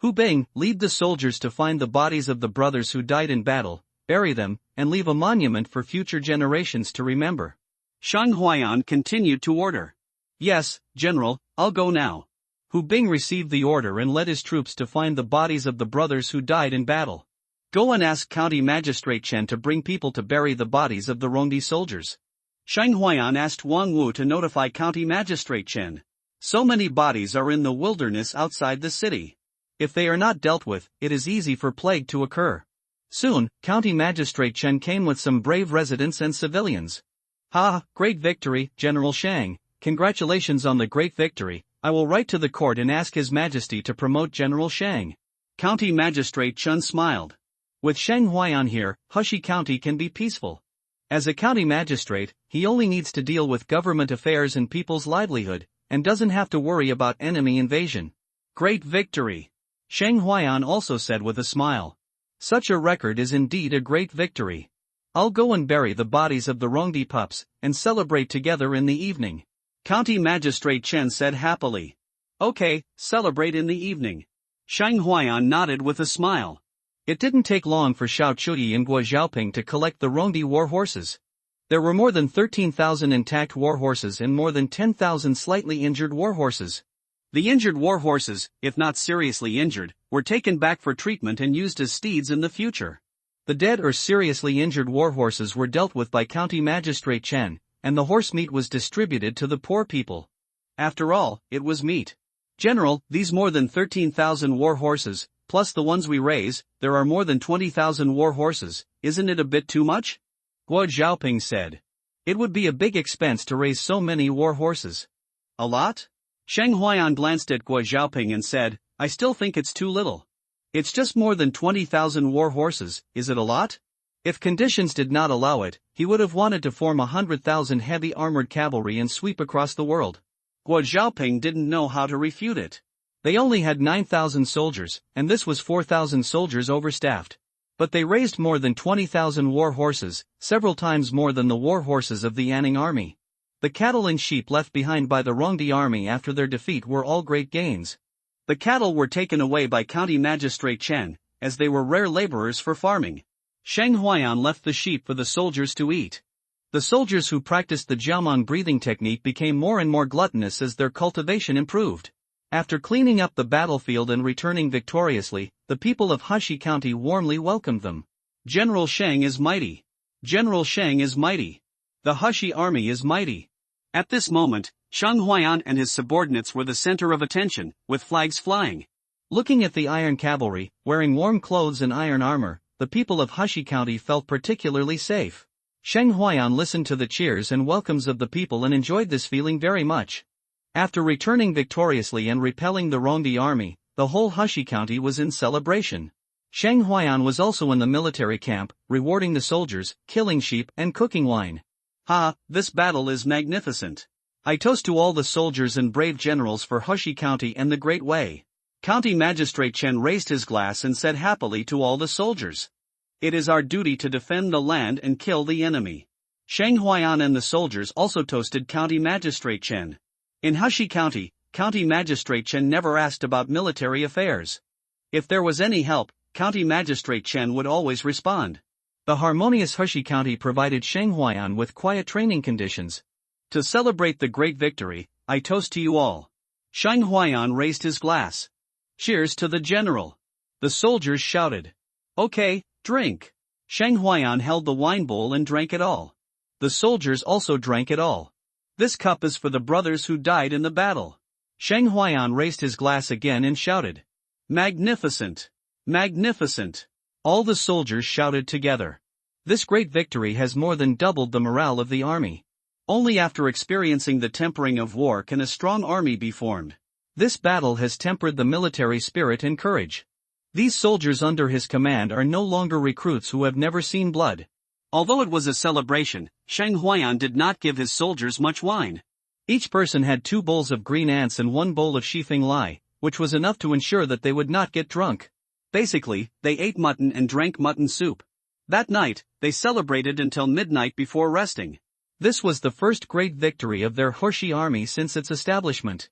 Hu Bing, lead the soldiers to find the bodies of the brothers who died in battle, bury them, and leave a monument for future generations to remember. Shang Huayan continued to order. Yes, General, I'll go now. Hu Bing received the order and led his troops to find the bodies of the brothers who died in battle. Go and ask County Magistrate Chen to bring people to bury the bodies of the Rongdi soldiers. Shang Huayan asked Wang Wu to notify County Magistrate Chen. So many bodies are in the wilderness outside the city. If they are not dealt with, it is easy for plague to occur. Soon, County Magistrate Chen came with some brave residents and civilians. Ha, great victory, General Shang. Congratulations on the great victory. I will write to the court and ask His Majesty to promote General Shang. County Magistrate Chen smiled. With Shang Huayan here, Hushi County can be peaceful. As a county magistrate, he only needs to deal with government affairs and people's livelihood, and doesn't have to worry about enemy invasion. Great victory. Shang Huayan also said with a smile. Such a record is indeed a great victory. I'll go and bury the bodies of the Rongdi pups, and celebrate together in the evening. County Magistrate Chen said happily. Okay, celebrate in the evening. Shang Huayan nodded with a smile. It didn't take long for Xiao Chuyi and Guo Xiaoping to collect the Rongdi war horses. There were more than 13,000 intact war horses and more than 10,000 slightly injured war horses. The injured war horses, if not seriously injured, were taken back for treatment and used as steeds in the future. The dead or seriously injured war horses were dealt with by County Magistrate Chen, and the horse meat was distributed to the poor people. After all, it was meat. General, these more than 13,000 war horses, plus the ones we raise, there are more than 20,000 war horses, isn't it a bit too much? Guo Xiaoping said. It would be a big expense to raise so many war horses. A lot? Shang Huayan glanced at Guo Xiaoping and said, I still think it's too little. It's just more than 20,000 war horses, is it a lot? If conditions did not allow it, he would have wanted to form 100,000 heavy armored cavalry and sweep across the world. Guo Xiaoping didn't know how to refute it. They only had 9,000 soldiers, and this was 4,000 soldiers overstaffed. But they raised more than 20,000 war horses, several times more than the war horses of the Yanning army. The cattle and sheep left behind by the Rongdi army after their defeat were all great gains. The cattle were taken away by County Magistrate Chen, as they were rare laborers for farming. Shang Huayan left the sheep for the soldiers to eat. The soldiers who practiced the Jiaomong breathing technique became more and more gluttonous as their cultivation improved. After cleaning up the battlefield and returning victoriously, the people of Hushi County warmly welcomed them. General Shang is mighty. General Shang is mighty. The Hushi army is mighty. At this moment, Shang Huayan and his subordinates were the center of attention, with flags flying. Looking at the iron cavalry, wearing warm clothes and iron armor, the people of Hushi County felt particularly safe. Shang Huayan listened to the cheers and welcomes of the people and enjoyed this feeling very much. After returning victoriously and repelling the Rongdi army, the whole Hushi County was in celebration. Shang Huayan was also in the military camp, rewarding the soldiers, killing sheep and cooking wine. Ha, this battle is magnificent. I toast to all the soldiers and brave generals for Hushi County and the Great Way. County Magistrate Chen raised his glass and said happily to all the soldiers. It is our duty to defend the land and kill the enemy. Shang Huayan and the soldiers also toasted County Magistrate Chen. In Hushi County, County Magistrate Chen never asked about military affairs. If there was any help, County Magistrate Chen would always respond. The harmonious Hushi County provided Shang Huayan with quiet training conditions. To celebrate the great victory, I toast to you all. Shang Huayan raised his glass. Cheers to the general. The soldiers shouted. Okay, drink. Shang Huayan held the wine bowl and drank it all. The soldiers also drank it all. This cup is for the brothers who died in the battle. Shang Huayan raised his glass again and shouted. Magnificent! Magnificent! All the soldiers shouted together. This great victory has more than doubled the morale of the army. Only after experiencing the tempering of war can a strong army be formed. This battle has tempered the military spirit and courage. These soldiers under his command are no longer recruits who have never seen blood. Although it was a celebration, Shang Huayan did not give his soldiers much wine. Each person had 2 bowls of green ants and 1 bowl of shifeng lai, which was enough to ensure that they would not get drunk. Basically, they ate mutton and drank mutton soup. That night, they celebrated until midnight before resting. This was the first great victory of their Hoshi army since its establishment.